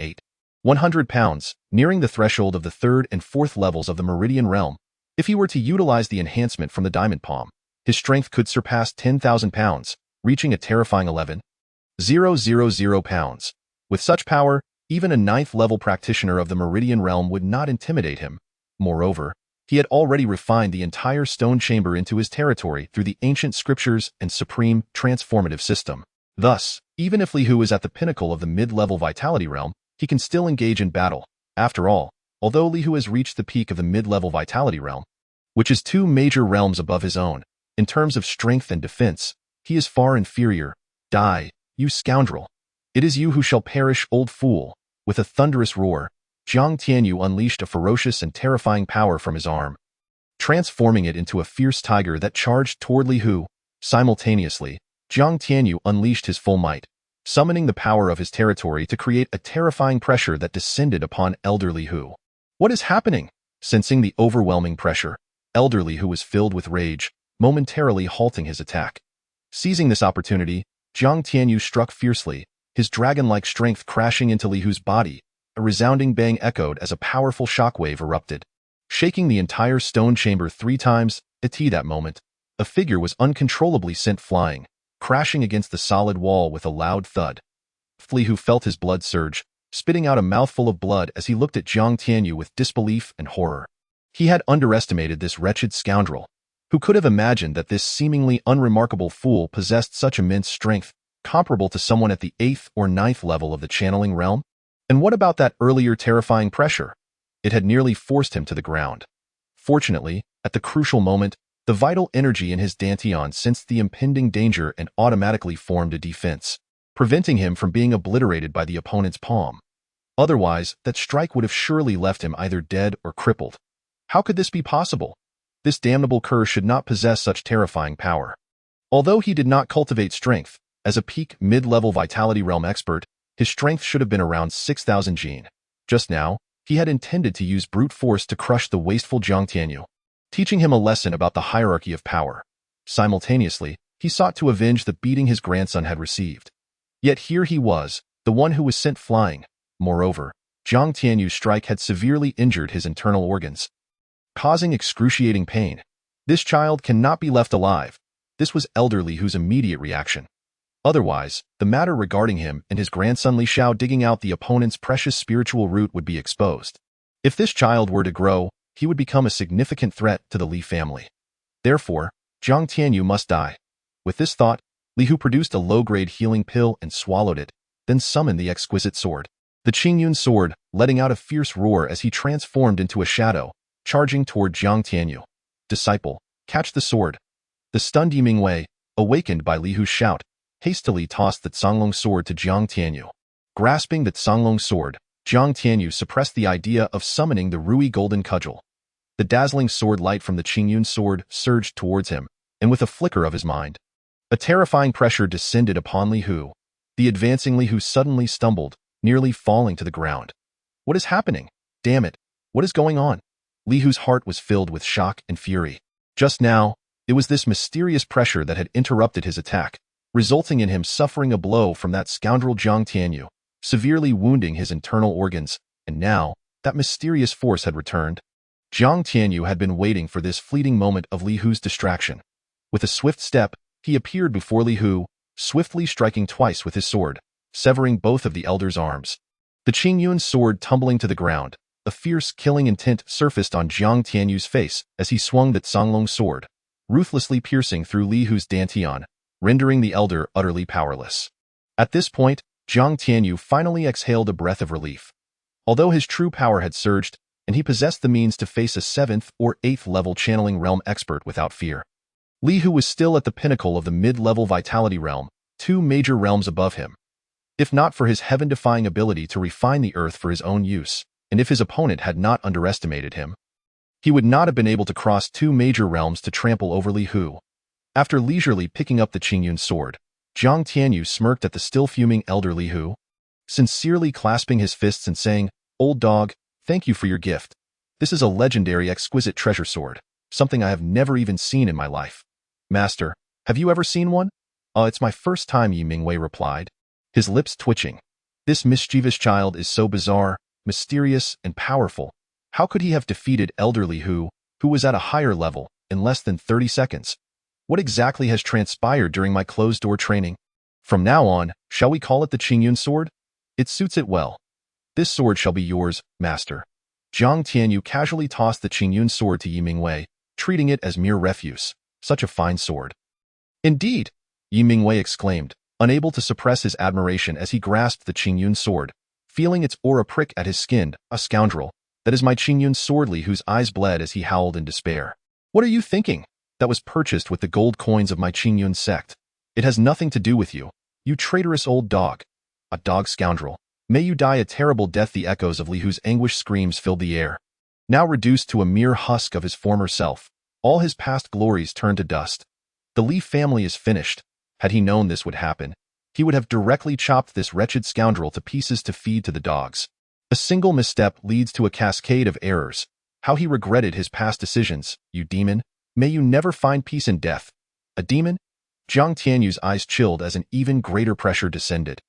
S1: 100 pounds, nearing the threshold of the 3rd and 4th levels of the Meridian realm. If he were to utilize the enhancement from the diamond palm, his strength could surpass 10,000 pounds, reaching a terrifying 11,000 pounds. With such power, even a 9th-level practitioner of the Meridian realm would not intimidate him. Moreover, he had already refined the entire stone chamber into his territory through the ancient scriptures and supreme transformative system. Thus, even if Li Hu is at the pinnacle of the mid-level vitality realm, he can still engage in battle. After all, although Li Hu has reached the peak of the mid-level vitality realm, which is 2 major realms above his own, in terms of strength and defense, he is far inferior. "Die, you scoundrel! It is you who shall perish, old fool." With a thunderous roar, Jiang Tianyu unleashed a ferocious and terrifying power from his arm, transforming it into a fierce tiger that charged toward Li Hu. Simultaneously, Jiang Tianyu unleashed his full might, summoning the power of his territory to create a terrifying pressure that descended upon Elder Li Hu. "What is happening?" Sensing the overwhelming pressure, Elder Li Hu was filled with rage, momentarily halting his attack. Seizing this opportunity, Jiang Tianyu struck fiercely, his dragon-like strength crashing into Li Hu's body. A resounding bang echoed as a powerful shockwave erupted, shaking the entire stone chamber 3 times. At that moment, a figure was uncontrollably sent flying, crashing against the solid wall with a loud thud. Li Hu felt his blood surge, spitting out a mouthful of blood as he looked at Jiang Tianyu with disbelief and horror. He had underestimated this wretched scoundrel. Who could have imagined that this seemingly unremarkable fool possessed such immense strength, comparable to someone at the 8th or 9th level of the channeling realm? And what about that earlier terrifying pressure? It had nearly forced him to the ground. Fortunately, at the crucial moment, the vital energy in his dantian sensed the impending danger and automatically formed a defense, preventing him from being obliterated by the opponent's palm. Otherwise, that strike would have surely left him either dead or crippled. How could this be possible? This damnable cur should not possess such terrifying power. Although he did not cultivate strength, as a peak mid-level vitality realm expert, his strength should have been around 6,000 Jin. Just now, he had intended to use brute force to crush the wasteful Jiang Tianyu, teaching him a lesson about the hierarchy of power. Simultaneously, he sought to avenge the beating his grandson had received. Yet here he was, the one who was sent flying. Moreover, Jiang Tianyu's strike had severely injured his internal organs, causing excruciating pain. This child cannot be left alive. This was Elder Li Hu's immediate reaction. Otherwise, the matter regarding him and his grandson Li Xiao digging out the opponent's precious spiritual root would be exposed. If this child were to grow, he would become a significant threat to the Li family. Therefore, Jiang Tianyu must die. With this thought, Li Hu produced a low-grade healing pill and swallowed it, then summoned the exquisite sword. The Qingyun sword, letting out a fierce roar as he transformed into a shadow, charging toward Jiang Tianyu. Disciple, catch the sword. The stunned Yimingwei, awakened by Li Hu's shout, hastily tossed the Songlong sword to Jiang Tianyu. Grasping the Songlong sword, Jiang Tianyu suppressed the idea of summoning the Ruyi golden cudgel. The dazzling sword light from the Qingyun sword surged towards him, and with a flicker of his mind, a terrifying pressure descended upon Li Hu. The advancing Li Hu suddenly stumbled, nearly falling to the ground. What is happening? Damn it! What is going on? Li Hu's heart was filled with shock and fury. Just now, it was this mysterious pressure that had interrupted his attack, resulting in him suffering a blow from that scoundrel Jiang Tianyu, severely wounding his internal organs, and now, that mysterious force had returned. Jiang Tianyu had been waiting for this fleeting moment of Li Hu's distraction. With a swift step, he appeared before Li Hu, swiftly striking twice with his sword, severing both of the elder's arms. The Qingyun sword tumbling to the ground, a fierce killing intent surfaced on Jiang Tianyu's face as he swung the Songlong sword, ruthlessly piercing through Li Hu's dantian, rendering the elder utterly powerless. At this point, Jiang Tianyu finally exhaled a breath of relief. Although his true power had surged, and he possessed the means to face a 7th or 8th level channeling realm expert without fear, Li Hu was still at the pinnacle of the mid-level vitality realm, 2 major realms above him. If not for his heaven-defying ability to refine the earth for his own use, and if his opponent had not underestimated him, he would not have been able to cross 2 major realms to trample over Li Hu. After leisurely picking up the Qingyun sword, Jiang Tianyu smirked at the still-fuming elder Li Hu, sincerely clasping his fists and saying, "Old dog, thank you for your gift. This is a legendary exquisite treasure sword, something I have never even seen in my life. Master, have you ever seen one?" It's my first time," Yimingwei replied, his lips twitching. This mischievous child is so bizarre, mysterious, and powerful. How could he have defeated Elder Li Hu, who was at a higher level, in less than 30 seconds? What exactly has transpired during my closed-door training? From now on, shall we call it the Qingyun sword? It suits it well. This sword shall be yours, master. Jiang Tianyu casually tossed the Qingyun sword to Yimingwei, treating it as mere refuse. Such a fine sword. Indeed, Yimingwei exclaimed, unable to suppress his admiration as he grasped the Qingyun sword, feeling its aura prick at his skin. "A scoundrel. That is my Qingyun sword," Li Hu's eyes bled as he howled in despair. "What are you thinking? That was purchased with the gold coins of my Qingyun sect. It has nothing to do with you, you traitorous old dog. A dog scoundrel. May you die a terrible death." The echoes of Li Hu's anguished screams filled the air. Now reduced to a mere husk of his former self, all his past glories turned to dust. The Li family is finished. Had he known this would happen, he would have directly chopped this wretched scoundrel to pieces to feed to the dogs. A single misstep leads to a cascade of errors. How he regretted his past decisions. "You demon, may you never find peace in death." A demon? Jiang Tianyu's eyes chilled as an even greater pressure descended,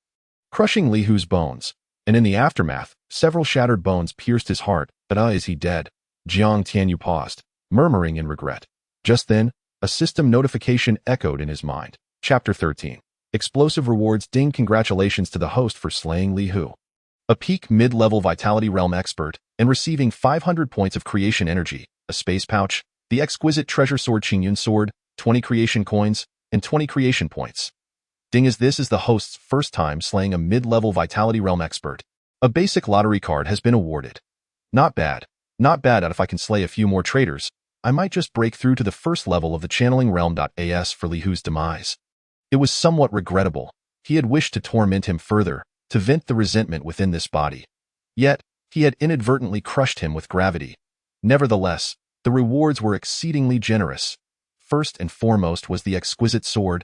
S1: crushing Li Hu's bones, and in the aftermath, several shattered bones pierced his heart. But is he dead? Jiang Tianyu paused, murmuring in regret. Just then, A system notification echoed in his mind. Chapter 13. Explosive rewards. Ding! Congratulations to the host for slaying Li Hu, a peak mid-level vitality realm expert, and receiving 500 points of creation energy, a space pouch, the exquisite treasure sword Qingyun sword, 20 creation coins, and 20 creation points. Ding! As this is the host's first time slaying a mid-level vitality realm expert, a basic lottery card has been awarded. Not bad. Not bad. If I can slay a few more traitors, I might just break through to the first level of the channeling realm. As for Li Hu's demise, it was somewhat regrettable. He had wished to torment him further, to vent the resentment within this body. Yet, he had inadvertently crushed him with gravity. Nevertheless, the rewards were exceedingly generous. First and foremost was the exquisite sword,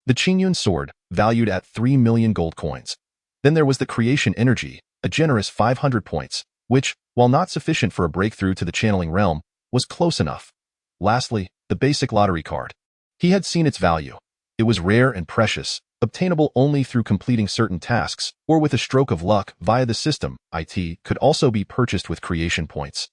S1: the Qingyun sword, valued at 3 million gold coins. Then there was the creation energy, a generous 500 points, which, while not sufficient for a breakthrough to the channeling realm, was close enough. Lastly, the basic lottery card. He had seen its value. It was rare and precious, obtainable only through completing certain tasks, or with a stroke of luck via the system. It could also be purchased with creation points.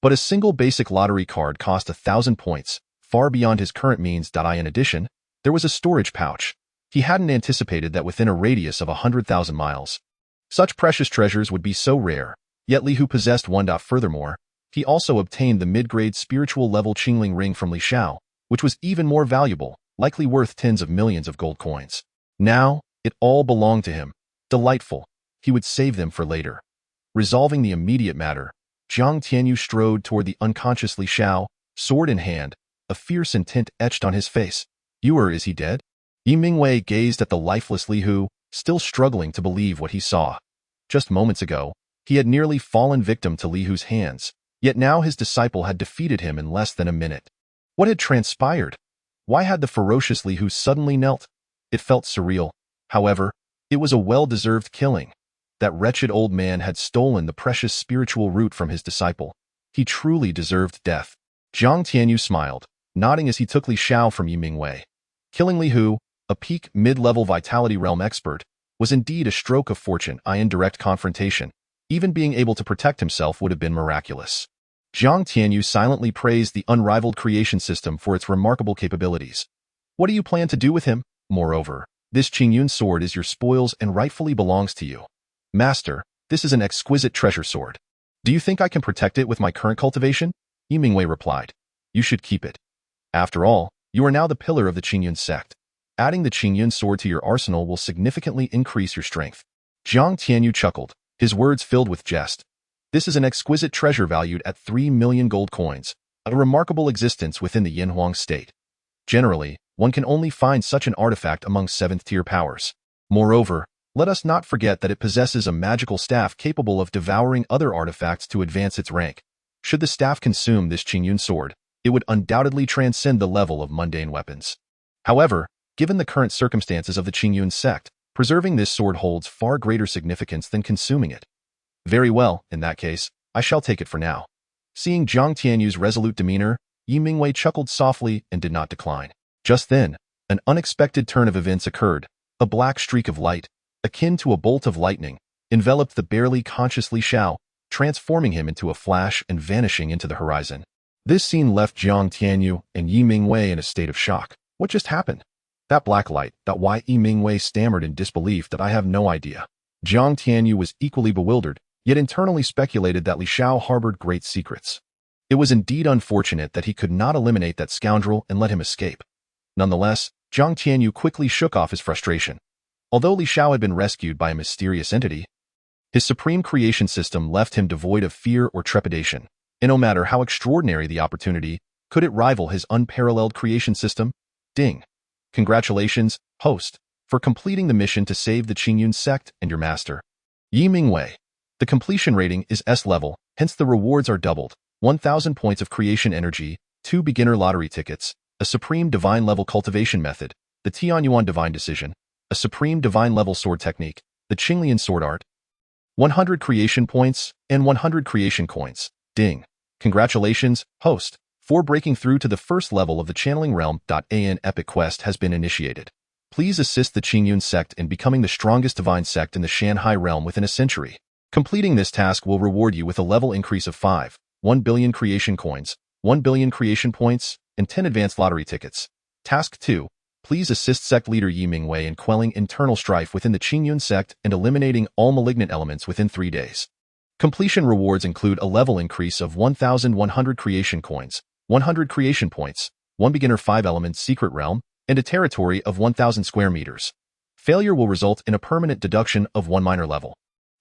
S1: But a single basic lottery card cost 1,000 points, far beyond his current means. In addition, there was a storage pouch. He hadn't anticipated that within a radius of 100,000 miles, such precious treasures would be so rare, yet Li Hu possessed one. Furthermore, he also obtained the mid-grade spiritual level Qingling ring from Li Xiao, which was even more valuable, likely worth tens of millions of gold coins. Now, it all belonged to him. Delightful. He would save them for later. Resolving the immediate matter, Jiang Tianyu strode toward the unconscious Li Xiao, sword in hand, a fierce intent etched on his face. Is he dead? Yi Mingwei gazed at the lifeless Li Hu, still struggling to believe what he saw. Just moments ago, he had nearly fallen victim to Li Hu's hands, yet now his disciple had defeated him in less than a minute. What had transpired? Why had the ferocious Li Hu suddenly knelt? It felt surreal. However, it was a well-deserved killing. That wretched old man had stolen the precious spiritual root from his disciple. He truly deserved death. Jiang Tianyu smiled, nodding as he took Li Xiao from Yi Mingwei. Killing Li Hu, a peak mid-level vitality realm expert, was indeed a stroke of fortune. In direct confrontation, even being able to protect himself would have been miraculous. Jiang Tianyu silently praised the unrivaled creation system for its remarkable capabilities. What do you plan to do with him? Moreover, this Qingyun sword is your spoils and rightfully belongs to you. Master, this is an exquisite treasure sword. Do you think I can protect it with my current cultivation? Yi Mingwei replied. You should keep it. After all, you are now the pillar of the Qingyun Sect. Adding the Qingyun sword to your arsenal will significantly increase your strength. Jiang Tianyu chuckled, his words filled with jest. This is an exquisite treasure valued at 3 million gold coins, a remarkable existence within the Yinhuang state. Generally, one can only find such an artifact among 7th-tier powers. Moreover, let us not forget that it possesses a magical staff capable of devouring other artifacts to advance its rank. Should the staff consume this Qingyun sword, it would undoubtedly transcend the level of mundane weapons. However, given the current circumstances of the Qingyun Sect, preserving this sword holds far greater significance than consuming it. Very well, in that case, I shall take it for now. Seeing Jiang Tianyu's resolute demeanor, Yi Mingwei chuckled softly and did not decline. Just then, an unexpected turn of events occurred. A black streak of light, akin to a bolt of lightning, enveloped the barely conscious Li Xiao, transforming him into a flash and vanishing into the horizon. This scene left Jiang Tianyu and Yi Mingwei in a state of shock. What just happened? That black light. Why? Yi Mingwei stammered in disbelief. I have no idea. Jiang Tianyu was equally bewildered, yet internally speculated that Li Xiao harbored great secrets. It was indeed unfortunate that he could not eliminate that scoundrel and let him escape. Nonetheless, Jiang Tianyu quickly shook off his frustration. Although Li Xiao had been rescued by a mysterious entity, his supreme creation system left him devoid of fear or trepidation, and no matter how extraordinary the opportunity, could it rival his unparalleled creation system? Ding! Congratulations, host, for completing the mission to save the Qingyun Sect and your master. Yi Mingwei. The completion rating is S level, hence the rewards are doubled. 1,000 points of creation energy, 2 beginner lottery tickets, a supreme divine level cultivation method, the Tianyuan divine decision, a supreme divine level sword technique, the Qinglian sword art, 100 creation points, and 100 creation coins. Ding! Congratulations, host, for breaking through to the first level of the channeling realm. An epic quest has been initiated. Please assist the Qingyun Sect in becoming the strongest divine sect in the Shanhai realm within a century. Completing this task will reward you with a level increase of 1 billion creation coins, 1 billion creation points, and 10 advanced lottery tickets. Task 2. Please assist sect leader Yi Mingwei in quelling internal strife within the Qingyun Sect and eliminating all malignant elements within 3 days. Completion rewards include a level increase of 1,100 creation coins, 100 creation points, 1 beginner 5 elements secret realm, and a territory of 1,000 square meters. Failure will result in a permanent deduction of 1 minor level.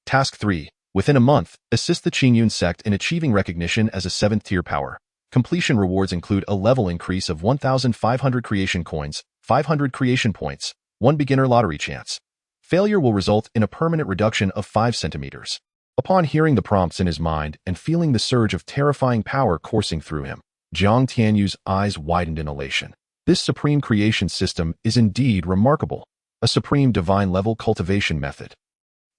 S1: Task 3. Within a month, assist the Qingyun Sect in achieving recognition as a 7th tier power. Completion rewards include a level increase of 1,500 creation coins, 500 creation points, 1 beginner lottery chance. Failure will result in a permanent reduction of 5 centimeters. Upon hearing the prompts in his mind and feeling the surge of terrifying power coursing through him, Jiang Tianyu's eyes widened in elation. This supreme creation system is indeed remarkable. A supreme divine-level cultivation method,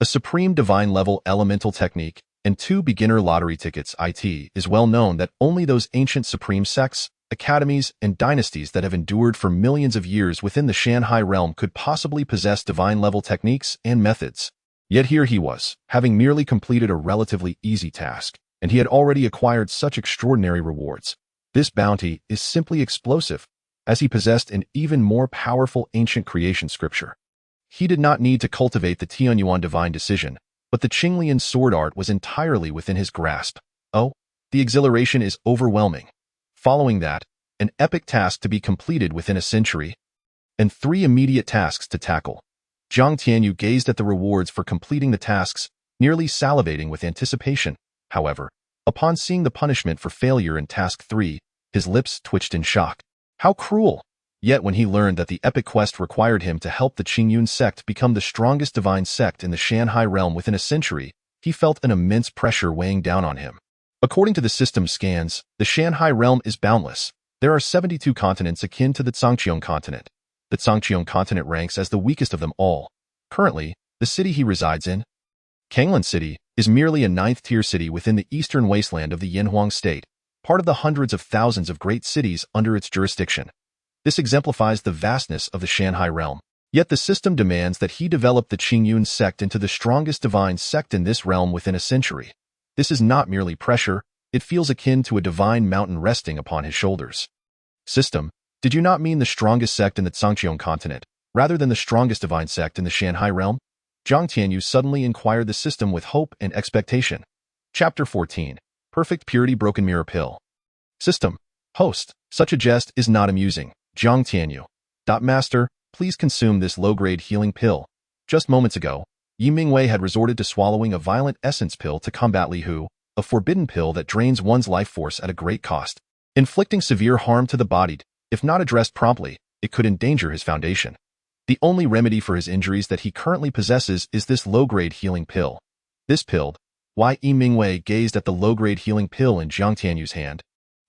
S1: a supreme divine-level elemental technique, and 2 beginner lottery tickets. It is well known that only those ancient supreme sects, academies, and dynasties that have endured for millions of years within the Shanhai realm could possibly possess divine-level techniques and methods. Yet here he was, having merely completed a relatively easy task, and he had already acquired such extraordinary rewards. This bounty is simply explosive, as he possessed an even more powerful ancient creation scripture. He did not need to cultivate the Tianyuan divine decision, but the Qinglian sword art was entirely within his grasp. Oh, the exhilaration is overwhelming. Following that, an epic task to be completed within a century, and 3 immediate tasks to tackle. Jiang Tianyu gazed at the rewards for completing the tasks, nearly salivating with anticipation. However, upon seeing the punishment for failure in Task 3, his lips twitched in shock. How cruel! Yet when he learned that the epic quest required him to help the Qingyun Sect become the strongest divine sect in the Shanhai realm within a century, he felt an immense pressure weighing down on him. According to the system scans, the Shanhai realm is boundless. There are 72 continents akin to the Zhangqiong continent. The Zhangqiong continent ranks as the weakest of them all. Currently, the city he resides in, Kanglan City, is merely a 9th-tier city within the eastern wasteland of the Yinhuang state, part of the hundreds of thousands of great cities under its jurisdiction. This exemplifies the vastness of the Shanhai realm. Yet the system demands that he develop the Qingyun Sect into the strongest divine sect in this realm within a century. This is not merely pressure, it feels akin to a divine mountain resting upon his shoulders. System, did you not mean the strongest sect in the Zhangqiong continent, rather than the strongest divine sect in the Shanhai realm? Jiang Tianyu suddenly inquired the system with hope and expectation. Chapter 14. Perfect Purity Broken Mirror Pill. System. Host. Such a jest is not amusing. Jiang Tianyu. Master, please consume this low-grade healing pill. Just moments ago, Yi Mingwei had resorted to swallowing a violent essence pill to combat Li Hu, a forbidden pill that drains one's life force at a great cost, inflicting severe harm to the body. If not addressed promptly, it could endanger his foundation. The only remedy for his injuries that he currently possesses is this low-grade healing pill. This pill. Yi Mingwei gazed at the low-grade healing pill in Jiang Tianyu's hand,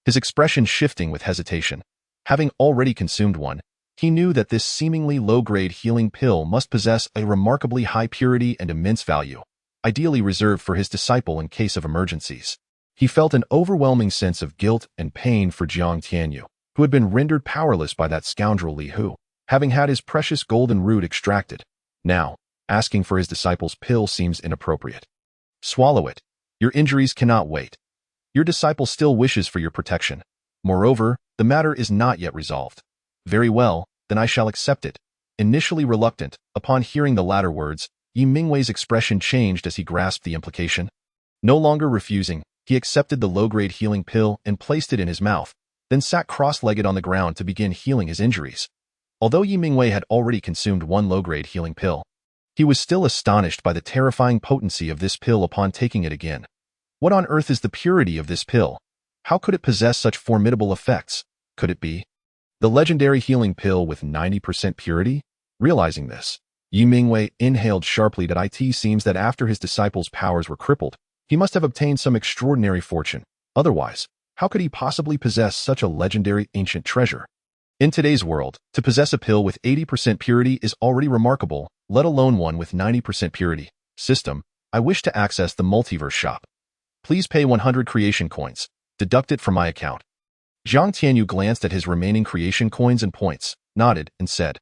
S1: his expression shifting with hesitation. Having already consumed one, he knew that this seemingly low-grade healing pill must possess a remarkably high purity and immense value, ideally reserved for his disciple in case of emergencies. He felt an overwhelming sense of guilt and pain for Jiang Tianyu, who had been rendered powerless by that scoundrel Li Hu, having had his precious golden root extracted. Now, asking for his disciple's pill seems inappropriate. Swallow it. Your injuries cannot wait. Your disciple still wishes for your protection. Moreover, the matter is not yet resolved. Very well, then I shall accept it. Initially reluctant, upon hearing the latter words, Yi Mingwei's expression changed as he grasped the implication. No longer refusing, he accepted the low-grade healing pill and placed it in his mouth, then sat cross-legged on the ground to begin healing his injuries. Although Yi Mingwei had already consumed one low-grade healing pill, he was still astonished by the terrifying potency of this pill upon taking it again. What on earth is the purity of this pill? How could it possess such formidable effects? Could it be the legendary healing pill with 90% purity? Realizing this, Yi Mingwei inhaled sharply. It seems that after his disciple's powers were crippled, he must have obtained some extraordinary fortune. Otherwise, how could he possibly possess such a legendary ancient treasure? In today's world, to possess a pill with 80% purity is already remarkable, let alone one with 90% purity. System, I wish to access the multiverse shop. Please pay 100 creation coins. Deduct it from my account. Jiang Tianyu glanced at his remaining creation coins and points, nodded, and said,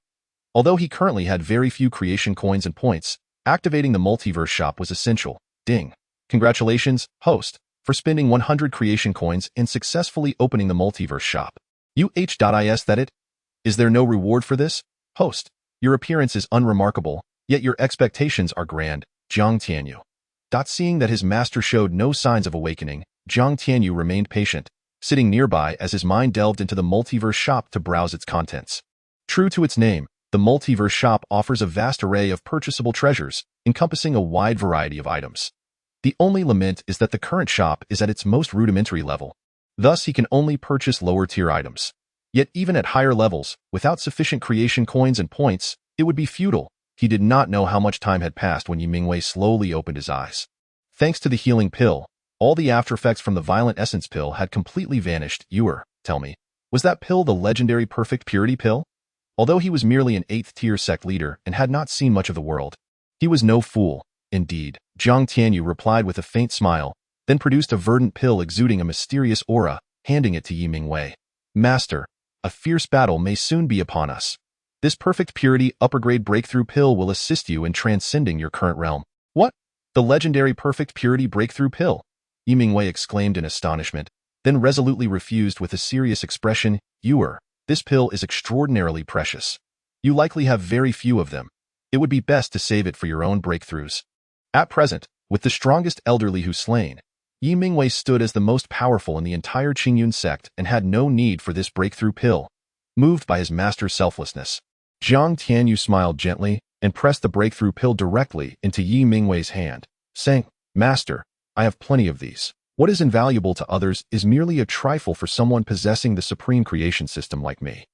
S1: although he currently had very few creation coins and points, activating the multiverse shop was essential. Ding. Congratulations, host, for spending 100 creation coins and successfully opening the multiverse shop. Is that it? Is there no reward for this? Host, your appearance is unremarkable, yet your expectations are grand, Jiang Tianyu. Seeing that his master showed no signs of awakening, Jiang Tianyu remained patient, sitting nearby as his mind delved into the multiverse shop to browse its contents. True to its name, the multiverse shop offers a vast array of purchasable treasures, encompassing a wide variety of items. The only lament is that the current shop is at its most rudimentary level. Thus, he can only purchase lower-tier items. Yet even at higher levels, without sufficient creation coins and points, it would be futile. He did not know how much time had passed when Yi Mingwei slowly opened his eyes. Thanks to the healing pill, all the aftereffects from the violent essence pill had completely vanished. Tell me, was that pill the legendary perfect purity pill? Although he was merely an 8th-tier sect leader and had not seen much of the world, he was no fool. Indeed, Jiang Tianyu replied with a faint smile, then produced a verdant pill exuding a mysterious aura, handing it to Yi Mingwei. Master, a fierce battle may soon be upon us. This perfect purity upper-grade breakthrough pill will assist you in transcending your current realm. What? The legendary perfect purity breakthrough pill? Yi Mingwei exclaimed in astonishment, then resolutely refused with a serious expression. This pill is extraordinarily precious. You likely have very few of them. It would be best to save it for your own breakthroughs. At present, with the strongest elderly who slain, Yi Mingwei stood as the most powerful in the entire Qingyun Sect and had no need for this breakthrough pill. Moved by his master's selflessness, Jiang Tianyu smiled gently and pressed the breakthrough pill directly into Yi Mingwei's hand, saying, Master, I have plenty of these. What is invaluable to others is merely a trifle for someone possessing the supreme creation system like me.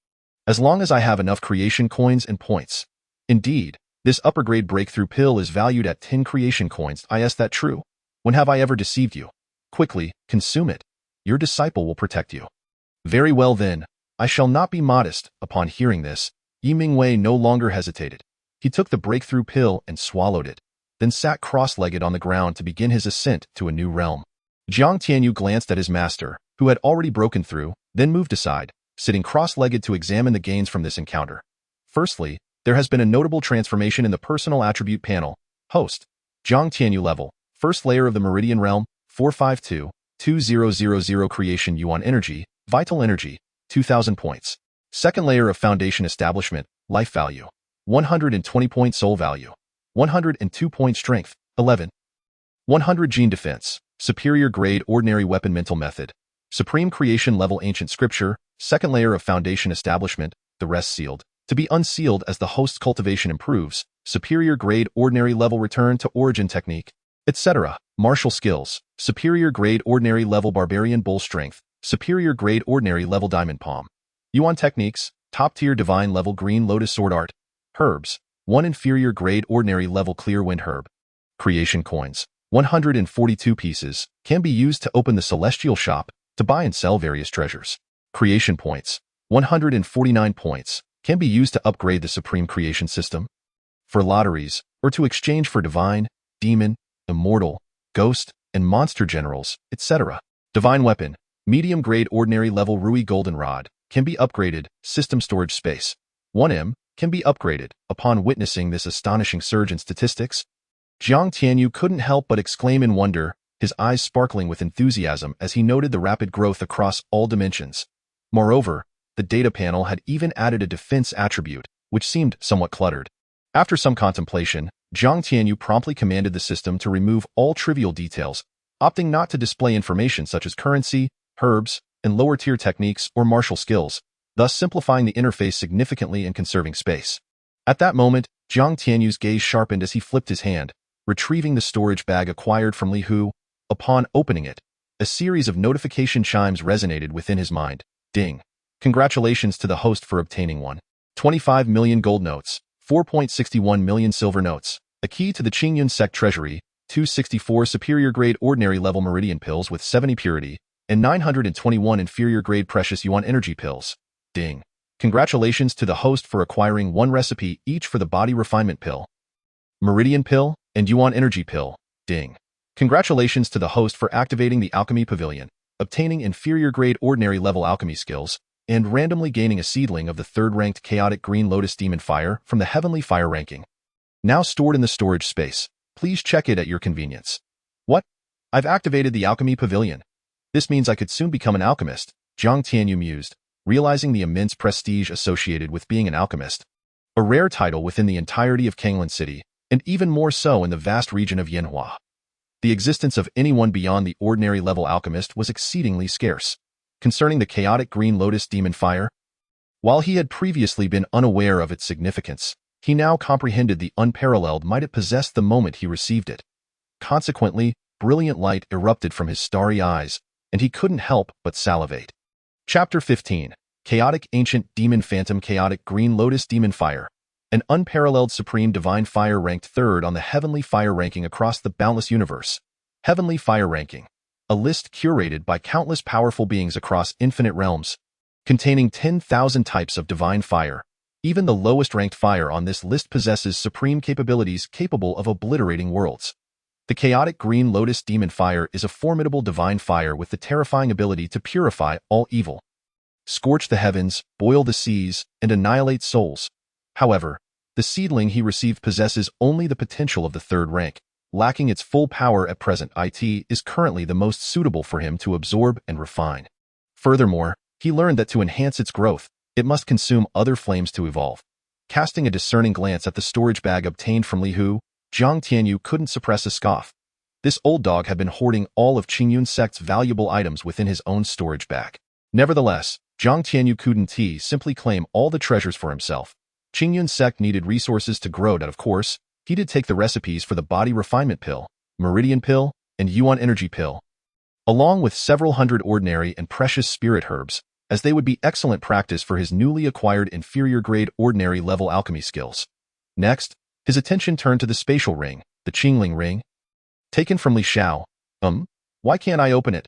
S1: As long as I have enough creation coins and points. Indeed, this upper-grade breakthrough pill is valued at 10 creation coins. Is that true? When have I ever deceived you? Quickly, consume it. Your disciple will protect you. Very well then, I shall not be modest. Upon hearing this, Yi Mingwei no longer hesitated. He took the breakthrough pill and swallowed it, then sat cross-legged on the ground to begin his ascent to a new realm. Jiang Tianyu glanced at his master, who had already broken through, then moved aside, sitting cross-legged to examine the gains from this encounter. Firstly, there has been a notable transformation in the personal attribute panel. Host, Jiang Tianyu level, first layer of the Meridian Realm, 452-2000 creation yuan energy, vital energy, 2,000 points. Second layer of foundation establishment, life value, 120 point soul value, 102 point strength, 11. 100 gene defense, superior grade ordinary weapon mental method, supreme creation level ancient scripture, second layer of foundation establishment, the rest sealed. To be unsealed as the host's cultivation improves, superior grade ordinary level return to origin technique, etc. Martial skills, superior grade ordinary level barbarian bull strength, superior grade ordinary level diamond palm. Yuan techniques, top tier divine level green lotus sword art. Herbs, 1 inferior grade ordinary level clear wind herb. Creation coins, 142 pieces, can be used to open the celestial shop, to buy and sell various treasures. Creation points, 149 points, can be used to upgrade the supreme creation system. For lotteries, or to exchange for divine, demon, immortal, ghost, and monster generals, etc. Divine weapon, medium grade ordinary level Ruyi golden rod, can be upgraded, system storage space. 1M, can be upgraded. Upon witnessing this astonishing surge in statistics, Jiang Tianyu couldn't help but exclaim in wonder, his eyes sparkling with enthusiasm as he noted the rapid growth across all dimensions. Moreover, the data panel had even added a defense attribute, which seemed somewhat cluttered. After some contemplation, Jiang Tianyu promptly commanded the system to remove all trivial details, opting not to display information such as currency, herbs, and lower-tier techniques or martial skills, thus simplifying the interface significantly and conserving space. At that moment, Jiang Tianyu's gaze sharpened as he flipped his hand, retrieving the storage bag acquired from Li Hu. Upon opening it, a series of notification chimes resonated within his mind. Ding. Congratulations to the host for obtaining 1.25 million gold notes, 4.61 million silver notes, a key to the Qingyun Sect treasury, 264 superior grade ordinary level meridian pills with 70 purity, and 921 inferior grade precious yuan energy pills. Ding. Congratulations to the host for acquiring 1 recipe each for the body refinement pill, meridian pill, and yuan energy pill. Ding. Congratulations to the host for activating the Alchemy Pavilion, obtaining inferior grade ordinary level alchemy skills, and randomly gaining a seedling of the 3rd-ranked chaotic green lotus demon fire from the heavenly fire ranking. Now stored in the storage space. Please check it at your convenience. What? I've activated the Alchemy Pavilion. This means I could soon become an alchemist, Jiang Tianyu mused, realizing the immense prestige associated with being an alchemist, a rare title within the entirety of Qingyun City, and even more so in the vast region of Yanhua. The existence of anyone beyond the ordinary level alchemist was exceedingly scarce. Concerning the chaotic green lotus demon fire, while he had previously been unaware of its significance, he now comprehended the unparalleled might it possessed the moment he received it. Consequently, brilliant light erupted from his starry eyes, and he couldn't help but salivate. Chapter 15. Chaotic Ancient Demon Phantom Chaotic Green Lotus Demon Fire. An unparalleled supreme divine fire ranked third on the Heavenly Fire ranking across the boundless universe. Heavenly Fire Ranking. A list curated by countless powerful beings across infinite realms, containing 10,000 types of divine fire. Even the lowest ranked fire on this list possesses supreme capabilities capable of obliterating worlds. The chaotic green lotus demon fire is a formidable divine fire with the terrifying ability to purify all evil, scorch the heavens, boil the seas, and annihilate souls. However, the seedling he received possesses only the potential of the third rank, lacking its full power at present. It is currently the most suitable for him to absorb and refine. Furthermore, he learned that to enhance its growth, it must consume other flames to evolve. Casting a discerning glance at the storage bag obtained from Li Hu, Zhang Tianyu couldn't suppress a scoff. This old dog had been hoarding all of Qingyun Sect's valuable items within his own storage bag. Nevertheless, Zhang Tianyu couldn't simply claim all the treasures for himself. Qingyun Sect needed resources to grow that, of course. He did take the recipes for the body refinement pill, meridian pill, and yuan energy pill, along with several hundred ordinary and precious spirit herbs, as they would be excellent practice for his newly acquired inferior grade ordinary level alchemy skills. Next, his attention turned to the spatial ring, the Qingling ring, taken from Li Xiao. Why can't I open it?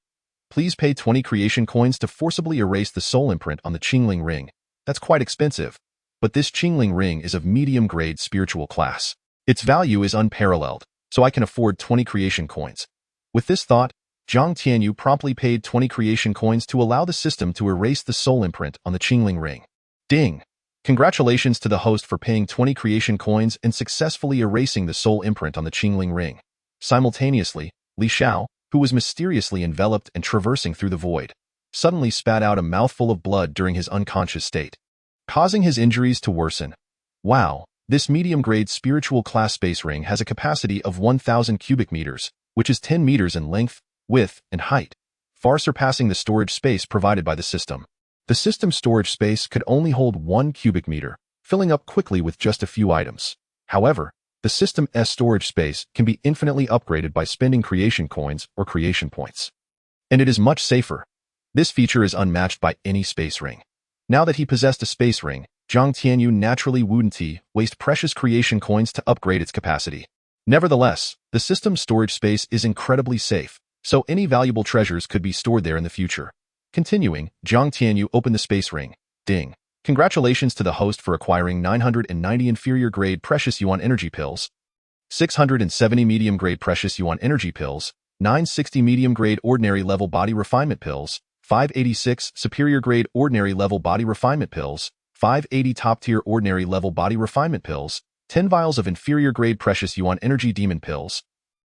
S1: Please pay 20 creation coins to forcibly erase the soul imprint on the Qingling ring. That's quite expensive. But this Qingling ring is of medium-grade spiritual class. Its value is unparalleled, so I can afford 20 creation coins. With this thought, Zhang Tianyu promptly paid 20 creation coins to allow the system to erase the soul imprint on the Qingling ring. Ding! Congratulations to the host for paying 20 creation coins and successfully erasing the soul imprint on the Qingling ring. Simultaneously, Li Xiao, who was mysteriously enveloped and traversing through the void, suddenly spat out a mouthful of blood during his unconscious state, causing his injuries to worsen. Wow, this medium-grade spiritual class space ring has a capacity of 1,000 cubic meters, which is 10 meters in length, width, and height, far surpassing the storage space provided by the system. The system's storage space could only hold 1 cubic meter, filling up quickly with just a few items. However, the system's storage space can be infinitely upgraded by spending creation coins or creation points. And it is much safer. This feature is unmatched by any space ring. Now that he possessed a space ring, Zhang Tianyu naturally wouldn't waste precious creation coins to upgrade its capacity. Nevertheless, the system's storage space is incredibly safe, so any valuable treasures could be stored there in the future. Continuing, Zhang Tianyu opened the space ring. Ding! Congratulations to the host for acquiring 990 inferior grade precious yuan energy pills, 670 medium grade precious yuan energy pills, 960 medium grade ordinary level body refinement pills, 586 superior grade ordinary level body refinement pills, 580 top tier ordinary level body refinement pills, 10 vials of inferior grade precious yuan energy demon pills,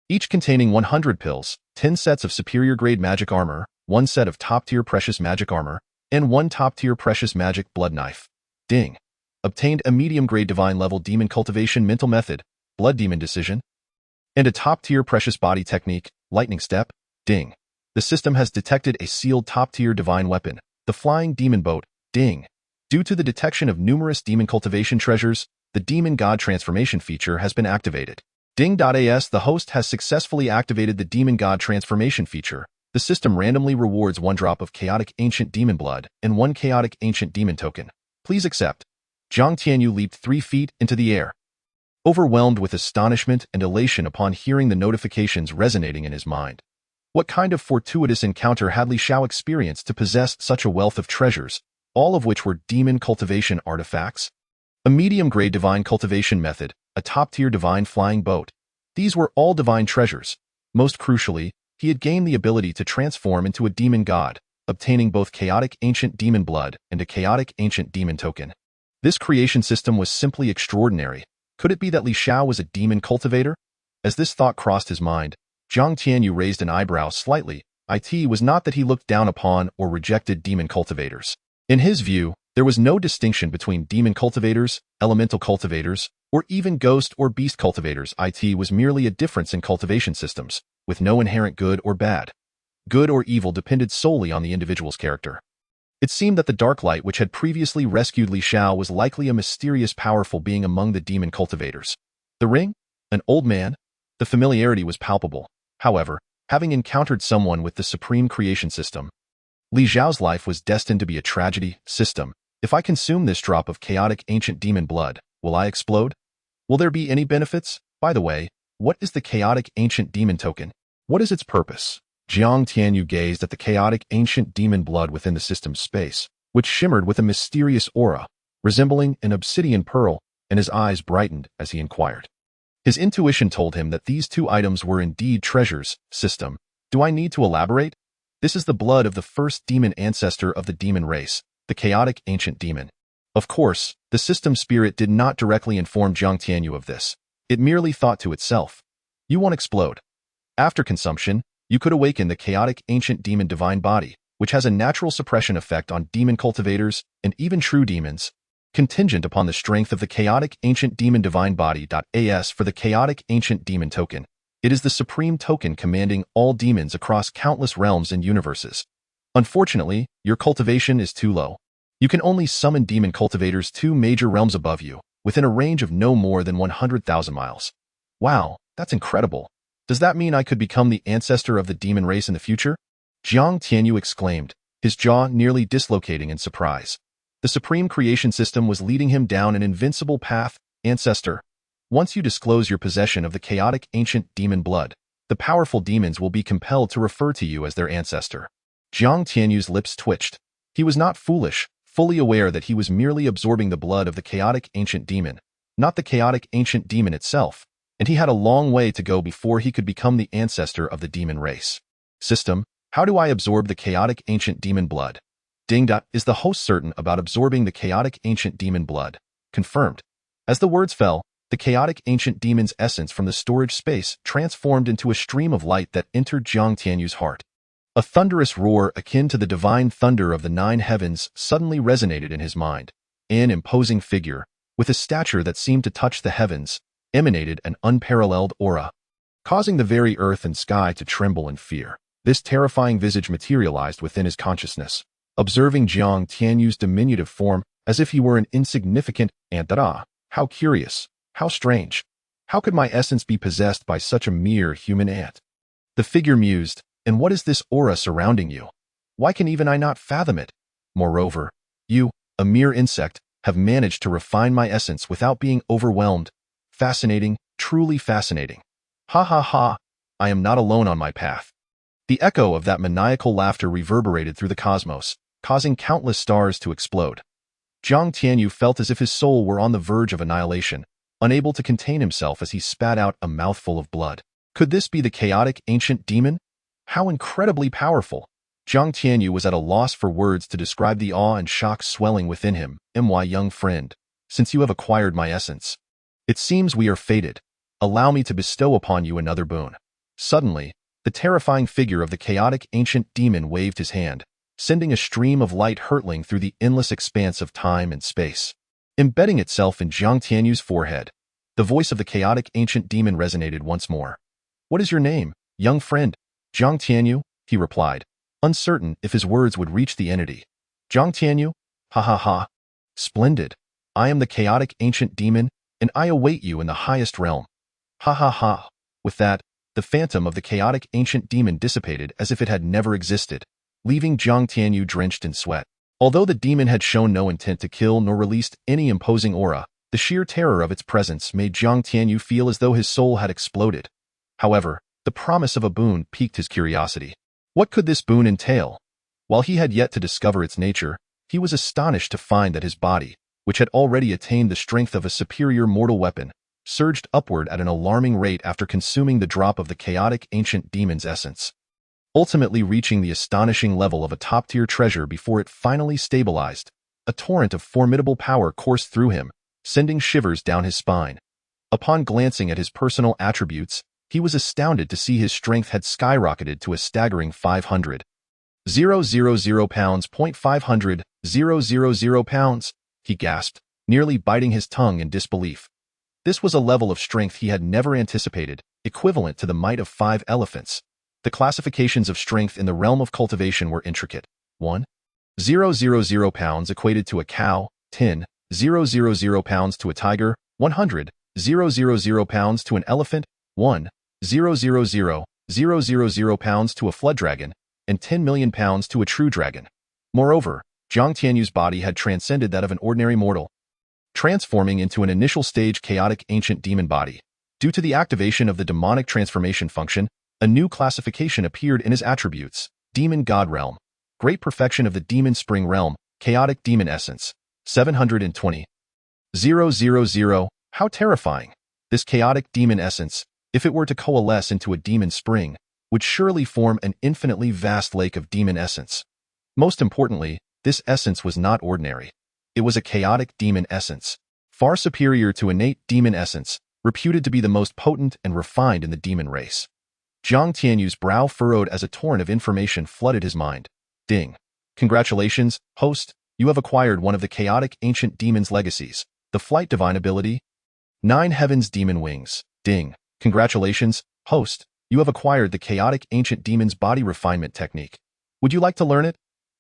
S1: each containing 100 pills, 10 sets of superior grade magic armor, 1 set of top tier precious magic armor, and 1 top-tier precious magic blood knife. Ding! Obtained a medium-grade divine-level demon cultivation mental method, blood demon decision, and a top-tier precious body technique, lightning step. Ding! The system has detected a sealed top-tier divine weapon, the flying demon boat. Ding! Due to the detection of numerous demon cultivation treasures, the demon god transformation feature has been activated. Ding.as The host has successfully activated the demon god transformation feature. The system randomly rewards 1 drop of chaotic ancient demon blood and 1 chaotic ancient demon token. Please accept. Zhang Tianyu leaped 3 feet into the air, overwhelmed with astonishment and elation upon hearing the notifications resonating in his mind. What kind of fortuitous encounter had Li Xiao experienced to possess such a wealth of treasures, all of which were demon cultivation artifacts? A medium-grade divine cultivation method, a top-tier divine flying boat. These were all divine treasures. Most crucially, he had gained the ability to transform into a demon god, obtaining both chaotic ancient demon blood and a chaotic ancient demon token. This creation system was simply extraordinary. Could it be that Li Xiao was a demon cultivator? As this thought crossed his mind, Zhang Tianyu raised an eyebrow slightly. It was not that he looked down upon or rejected demon cultivators. In his view, there was no distinction between demon cultivators, elemental cultivators, or even ghost or beast cultivators. It was merely a difference in cultivation systems, with no inherent good or bad. Good or evil depended solely on the individual's character. It seemed that the dark light which had previously rescued Li Xiao was likely a mysterious powerful being among the demon cultivators. The ring? An old man? The familiarity was palpable. However, having encountered someone with the supreme creation system, Li Xiao's life was destined to be a tragedy. System. If I consume this drop of chaotic ancient demon blood, will I explode? Will there be any benefits? By the way, what is the chaotic ancient demon token? What is its purpose? Jiang Tianyu gazed at the chaotic ancient demon blood within the system's space, which shimmered with a mysterious aura, resembling an obsidian pearl, and his eyes brightened as he inquired. His intuition told him that these two items were indeed treasures. System. Do I need to elaborate? This is the blood of the first demon ancestor of the demon race, the chaotic ancient demon. Of course, the system spirit did not directly inform Jiang Tianyu of this. It merely thought to itself, you won't explode. After consumption, you could awaken the chaotic ancient demon divine body, which has a natural suppression effect on demon cultivators and even true demons, contingent upon the strength of the chaotic ancient demon divine body. As for the chaotic ancient demon token, it is the supreme token commanding all demons across countless realms and universes. Unfortunately, your cultivation is too low. You can only summon demon cultivators 2 major realms above you, within a range of no more than 100,000 miles. Wow, that's incredible. Does that mean I could become the ancestor of the demon race in the future? Jiang Tianyu exclaimed, his jaw nearly dislocating in surprise. The supreme creation system was leading him down an invincible path. Ancestor. Once you disclose your possession of the chaotic ancient demon blood, the powerful demons will be compelled to refer to you as their ancestor. Jiang Tianyu's lips twitched. He was not foolish, fully aware that he was merely absorbing the blood of the chaotic ancient demon, not the chaotic ancient demon itself, and he had a long way to go before he could become the ancestor of the demon race. System. How do I absorb the chaotic ancient demon blood? Ding. Is the host certain about absorbing the chaotic ancient demon blood? Confirmed. As the words fell, the chaotic ancient demon's essence from the storage space transformed into a stream of light that entered Jiang Tianyu's heart. A thunderous roar akin to the divine thunder of the 9 heavens suddenly resonated in his mind. An imposing figure, with a stature that seemed to touch the heavens, emanated an unparalleled aura, causing the very earth and sky to tremble in fear. This terrifying visage materialized within his consciousness, observing Jiang Tianyu's diminutive form as if he were an insignificant ant. How curious, how strange. How could my essence be possessed by such a mere human ant? The figure mused, and what is this aura surrounding you? Why can even I not fathom it? Moreover, you, a mere insect, have managed to refine my essence without being overwhelmed. Fascinating, truly fascinating. Ha ha ha, I am not alone on my path. The echo of that maniacal laughter reverberated through the cosmos, causing countless stars to explode. Jiang Tianyu felt as if his soul were on the verge of annihilation, unable to contain himself as he spat out a mouthful of blood. Could this be the chaotic ancient demon? How incredibly powerful! Jiang Tianyu was at a loss for words to describe the awe and shock swelling within him. My young friend, since you have acquired my essence, it seems we are fated. Allow me to bestow upon you another boon. Suddenly, the terrifying figure of the chaotic ancient demon waved his hand, sending a stream of light hurtling through the endless expanse of time and space. Embedding itself in Jiang Tianyu's forehead, the voice of the chaotic ancient demon resonated once more. What is your name, young friend? Jiang Tianyu, he replied, uncertain if his words would reach the entity. Jiang Tianyu? Ha ha ha. Splendid. I am the chaotic ancient demon, and I await you in the highest realm. Ha ha ha. With that, the phantom of the chaotic ancient demon dissipated as if it had never existed, leaving Jiang Tianyu drenched in sweat. Although the demon had shown no intent to kill nor released any imposing aura, the sheer terror of its presence made Jiang Tianyu feel as though his soul had exploded. However, the promise of a boon piqued his curiosity. What could this boon entail? While he had yet to discover its nature, he was astonished to find that his body, which had already attained the strength of a superior mortal weapon, surged upward at an alarming rate after consuming the drop of the chaotic ancient demon's essence, ultimately reaching the astonishing level of a top-tier treasure before it finally stabilized. A torrent of formidable power coursed through him, sending shivers down his spine. Upon glancing at his personal attributes, he was astounded to see his strength had skyrocketed to a staggering 500,000 pounds. 500 0.000 pounds, he gasped, nearly biting his tongue in disbelief. This was a level of strength he had never anticipated, equivalent to the might of 5 elephants. The classifications of strength in the realm of cultivation were intricate. 1. 0.000 pounds equated to a cow, 10. 0.000 pounds to a tiger, 100. 0.000 pounds to an elephant, 1. 0.000 pounds to a flood dragon, and 10 million pounds to a true dragon. Moreover, Jiang Tianyu's body had transcended that of an ordinary mortal, transforming into an initial stage chaotic ancient demon body. Due to the activation of the demonic transformation function, a new classification appeared in his attributes: Demon God Realm, Great Perfection of the Demon Spring Realm, Chaotic Demon Essence, 720. 000. How terrifying! This chaotic demon essence, if it were to coalesce into a demon spring, would surely form an infinitely vast lake of demon essence. Most importantly, this essence was not ordinary. It was a chaotic demon essence, far superior to innate demon essence, reputed to be the most potent and refined in the demon race. Jiang Tianyu's brow furrowed as a torrent of information flooded his mind. Ding. Congratulations, host, you have acquired one of the chaotic ancient demon's legacies, the flight divine ability. 9 Heavens Demon Wings. Ding. Congratulations, host, you have acquired the chaotic ancient demon's body refinement technique. Would you like to learn it?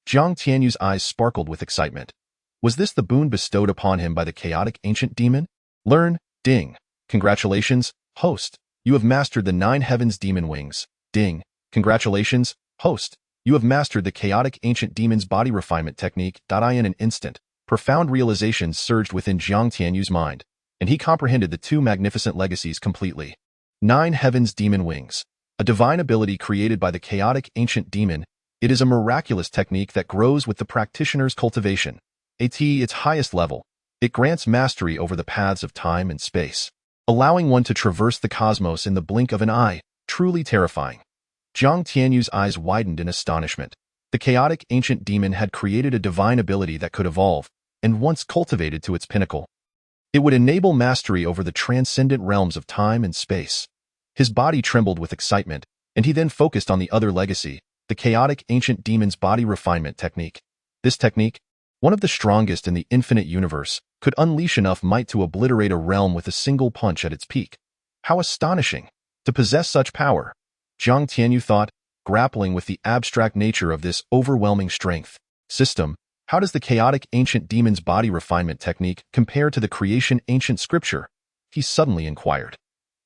S1: Jiang Tianyu's eyes sparkled with excitement. Was this the boon bestowed upon him by the chaotic ancient demon? Learn. Ding. Congratulations, host, you have mastered the 9 Heavens Demon Wings. Ding. Congratulations, host, you have mastered the chaotic ancient demon's body refinement technique. In an instant, profound realizations surged within Jiang Tianyu's mind, and he comprehended the 2 magnificent legacies completely. 9 Heavens Demon Wings. A divine ability created by the chaotic ancient demon, it is a miraculous technique that grows with the practitioner's cultivation. At its highest level, it grants mastery over the paths of time and space, allowing one to traverse the cosmos in the blink of an eye, truly terrifying. Jiang Tianyu's eyes widened in astonishment. The chaotic ancient demon had created a divine ability that could evolve, and once cultivated to its pinnacle, it would enable mastery over the transcendent realms of time and space. His body trembled with excitement, and he then focused on the other legacy, the chaotic ancient demon's body refinement technique. This technique, one of the strongest in the infinite universe, could unleash enough might to obliterate a realm with a single punch at its peak. How astonishing! To possess such power! Jiang Tianyu thought, grappling with the abstract nature of this overwhelming strength. System, how does the chaotic ancient demon's body refinement technique compare to the creation ancient scripture? He suddenly inquired.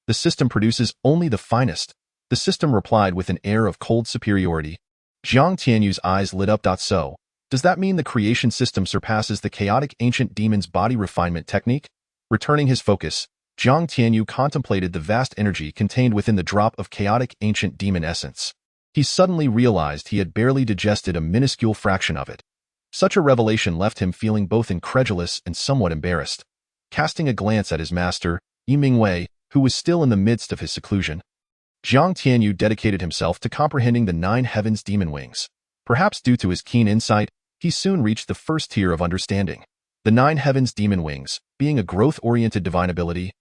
S1: The system produces only the finest. The system replied with an air of cold superiority. Jiang Tianyu's eyes lit up. So, does that mean the creation system surpasses the chaotic ancient demon's body refinement technique? Returning his focus, Jiang Tianyu contemplated the vast energy contained within the drop of chaotic ancient demon essence. He suddenly realized he had barely digested a minuscule fraction of it. Such a revelation left him feeling both incredulous and somewhat embarrassed. Casting a glance at his master, Yi Mingwei, who was still in the midst of his seclusion, Jiang Tianyu dedicated himself to comprehending the 9 Heavens Demon Wings. Perhaps due to his keen insight, he soon reached the first tier of understanding. The 9 Heavens Demon Wings, being a growth-oriented divine ability,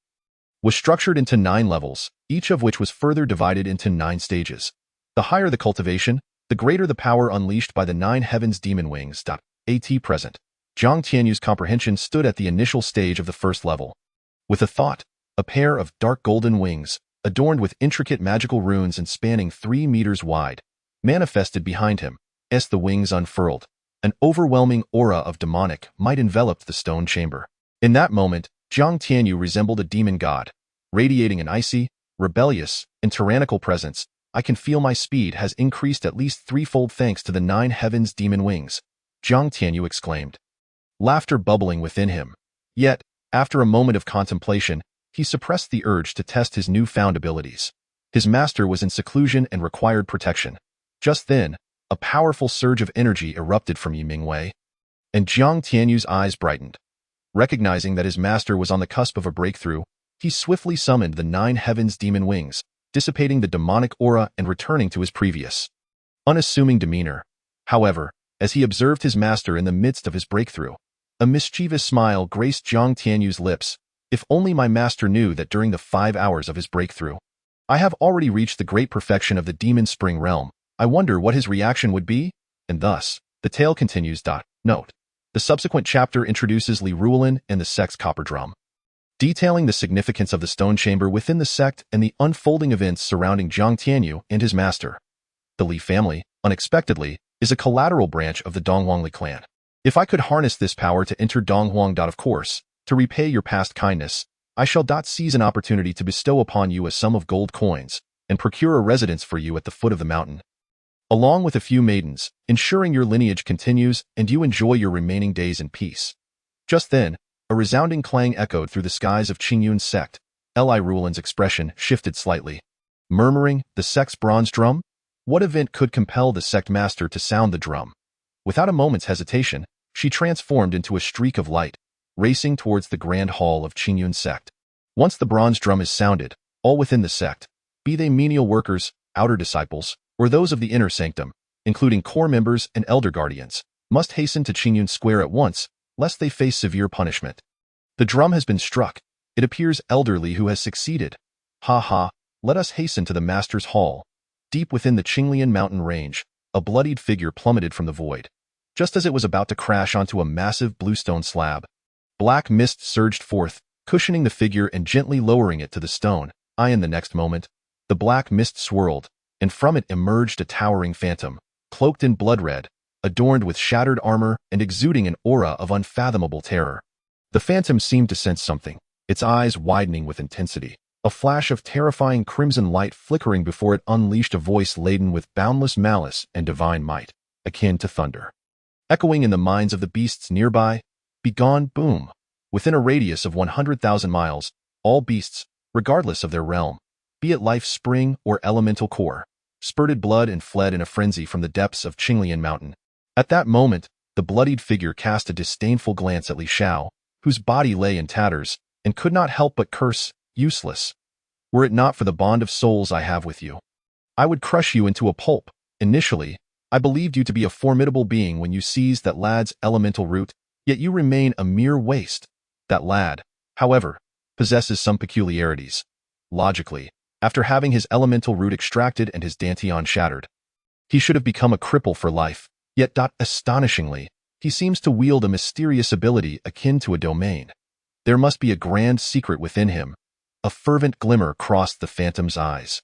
S1: was structured into 9 levels, each of which was further divided into 9 stages. The higher the cultivation, the greater the power unleashed by the 9 Heavens Demon Wings. At present, Jiang Tianyu's comprehension stood at the initial stage of the first level. With a thought, a pair of dark golden wings, adorned with intricate magical runes and spanning 3 meters wide, manifested behind him. As the wings unfurled, an overwhelming aura of demonic might enveloped the stone chamber. In that moment, Jiang Tianyu resembled a demon god, radiating an icy, rebellious, and tyrannical presence. I can feel my speed has increased at least 3-fold thanks to the 9 Heavens Demon Wings, Jiang Tianyu exclaimed, laughter bubbling within him. Yet, after a moment of contemplation, he suppressed the urge to test his newfound abilities. His master was in seclusion and required protection. Just then, a powerful surge of energy erupted from Yi Mingwei, and Jiang Tianyu's eyes brightened. Recognizing that his master was on the cusp of a breakthrough, he swiftly summoned the 9 Heavens Demon Wings, dissipating the demonic aura and returning to his previous, unassuming demeanor. However, as he observed his master in the midst of his breakthrough, a mischievous smile graced Jiang Tianyu's lips. If only my master knew that during the 5 hours of his breakthrough, I have already reached the great perfection of the Demon Spring Realm. I wonder what his reaction would be? And thus, the tale continues. Note: The subsequent chapter introduces Li Ruolin and the sect's copper drum, detailing the significance of the stone chamber within the sect and the unfolding events surrounding Jiang Tianyu and his master. The Li family, unexpectedly, is a collateral branch of the Donghuang Li clan. If I could harness this power to enter Donghuang. Of course, to repay your past kindness, I shall seize an opportunity to bestow upon you a sum of gold coins and procure a residence for you at the foot of the mountain, along with a few maidens, ensuring your lineage continues and you enjoy your remaining days in peace. Just then, a resounding clang echoed through the skies of Qingyun Sect. Li Ruolin's expression shifted slightly. Murmuring, the sect's bronze drum? What event could compel the sect master to sound the drum? Without a moment's hesitation, she transformed into a streak of light, racing towards the grand hall of Qingyun Sect. Once the bronze drum is sounded, all within the sect, be they menial workers, outer disciples, or those of the inner sanctum, including core members and elder guardians, must hasten to Qingyun Square at once, lest they face severe punishment. The drum has been struck. It appears elderly who has succeeded. Ha ha, let us hasten to the master's hall. Deep within the Qinglian mountain range, a bloodied figure plummeted from the void. Just as it was about to crash onto a massive bluestone slab, black mist surged forth, cushioning the figure and gently lowering it to the stone. In the next moment, the black mist swirled, and from it emerged a towering phantom, cloaked in blood red, adorned with shattered armor and exuding an aura of unfathomable terror. The phantom seemed to sense something, its eyes widening with intensity. A flash of terrifying crimson light flickering before it unleashed a voice laden with boundless malice and divine might, akin to thunder. Echoing in the minds of the beasts nearby, "Begone, boom!" Within a radius of 100,000 miles, all beasts, regardless of their realm, be it life spring or elemental core, spurted blood and fled in a frenzy from the depths of Qinglian Mountain. At that moment, the bloodied figure cast a disdainful glance at Li Xiao, whose body lay in tatters, and could not help but curse, "Useless. Were it not for the bond of souls I have with you, I would crush you into a pulp." Initially, I believed you to be a formidable being when you seized that lad's elemental root, yet you remain a mere waste. That lad, however, possesses some peculiarities. Logically, after having his elemental root extracted and his dantian shattered, he should have become a cripple for life, yet astonishingly, he seems to wield a mysterious ability akin to a domain. There must be a grand secret within him. A fervent glimmer crossed the phantom's eyes.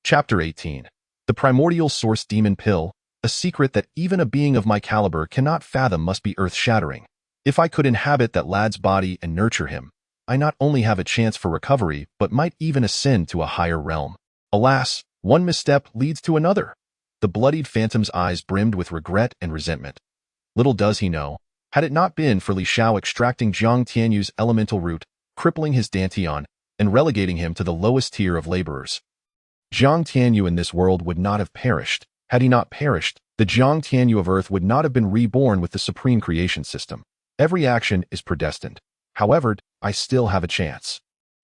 S1: Chapter 18. The Primordial Source Demon Pill, a secret that even a being of my caliber cannot fathom must be earth-shattering. If I could inhabit that lad's body and nurture him, I not only have a chance for recovery, but might even ascend to a higher realm. Alas, one misstep leads to another. The bloodied phantom's eyes brimmed with regret and resentment. Little does he know, had it not been for Li Xiao extracting Jiang Tianyu's elemental root, crippling his dantian, and relegating him to the lowest tier of laborers, Jiang Tianyu in this world would not have perished. Had he not perished, the Jiang Tianyu of Earth would not have been reborn with the supreme creation system. Every action is predestined. However, I still have a chance.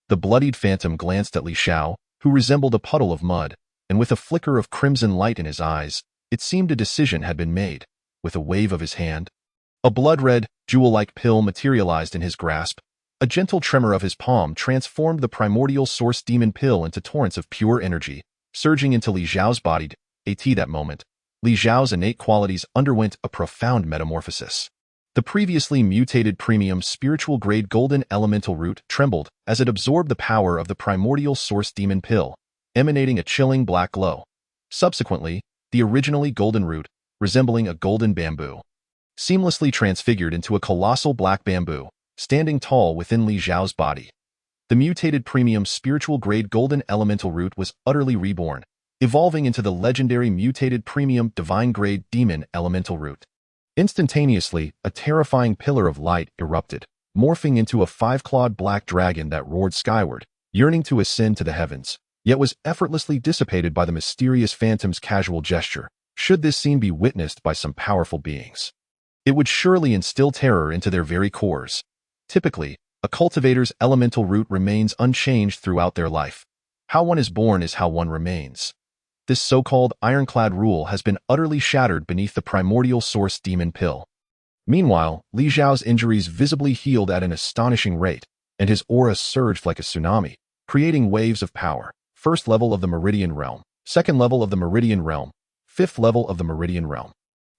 S1: The bloodied phantom glanced at Li Xiao, who resembled a puddle of mud, and with a flicker of crimson light in his eyes, it seemed a decision had been made. With a wave of his hand, a blood-red, jewel-like pill materialized in his grasp. A gentle tremor of his palm transformed the primordial source demon pill into torrents of pure energy, surging into Li Xiao's body. At that moment, Li Xiao's innate qualities underwent a profound metamorphosis. The previously mutated premium spiritual-grade golden elemental root trembled as it absorbed the power of the primordial source demon pill, emanating a chilling black glow. Subsequently, the originally golden root, resembling a golden bamboo, seamlessly transfigured into a colossal black bamboo, standing tall within Li Xiao's body. The mutated premium spiritual-grade golden elemental root was utterly reborn, evolving into the legendary mutated premium divine-grade demon elemental root. Instantaneously, a terrifying pillar of light erupted, morphing into a five-clawed black dragon that roared skyward, yearning to ascend to the heavens, yet was effortlessly dissipated by the mysterious phantom's casual gesture. Should this scene be witnessed by some powerful beings, it would surely instill terror into their very cores. Typically, a cultivator's elemental root remains unchanged throughout their life. How one is born is how one remains. This so-called ironclad rule has been utterly shattered beneath the primordial source demon pill. Meanwhile, Li Xiao's injuries visibly healed at an astonishing rate, and his aura surged like a tsunami, creating waves of power. First level of the Meridian Realm, second level of the Meridian Realm, fifth level of the Meridian Realm,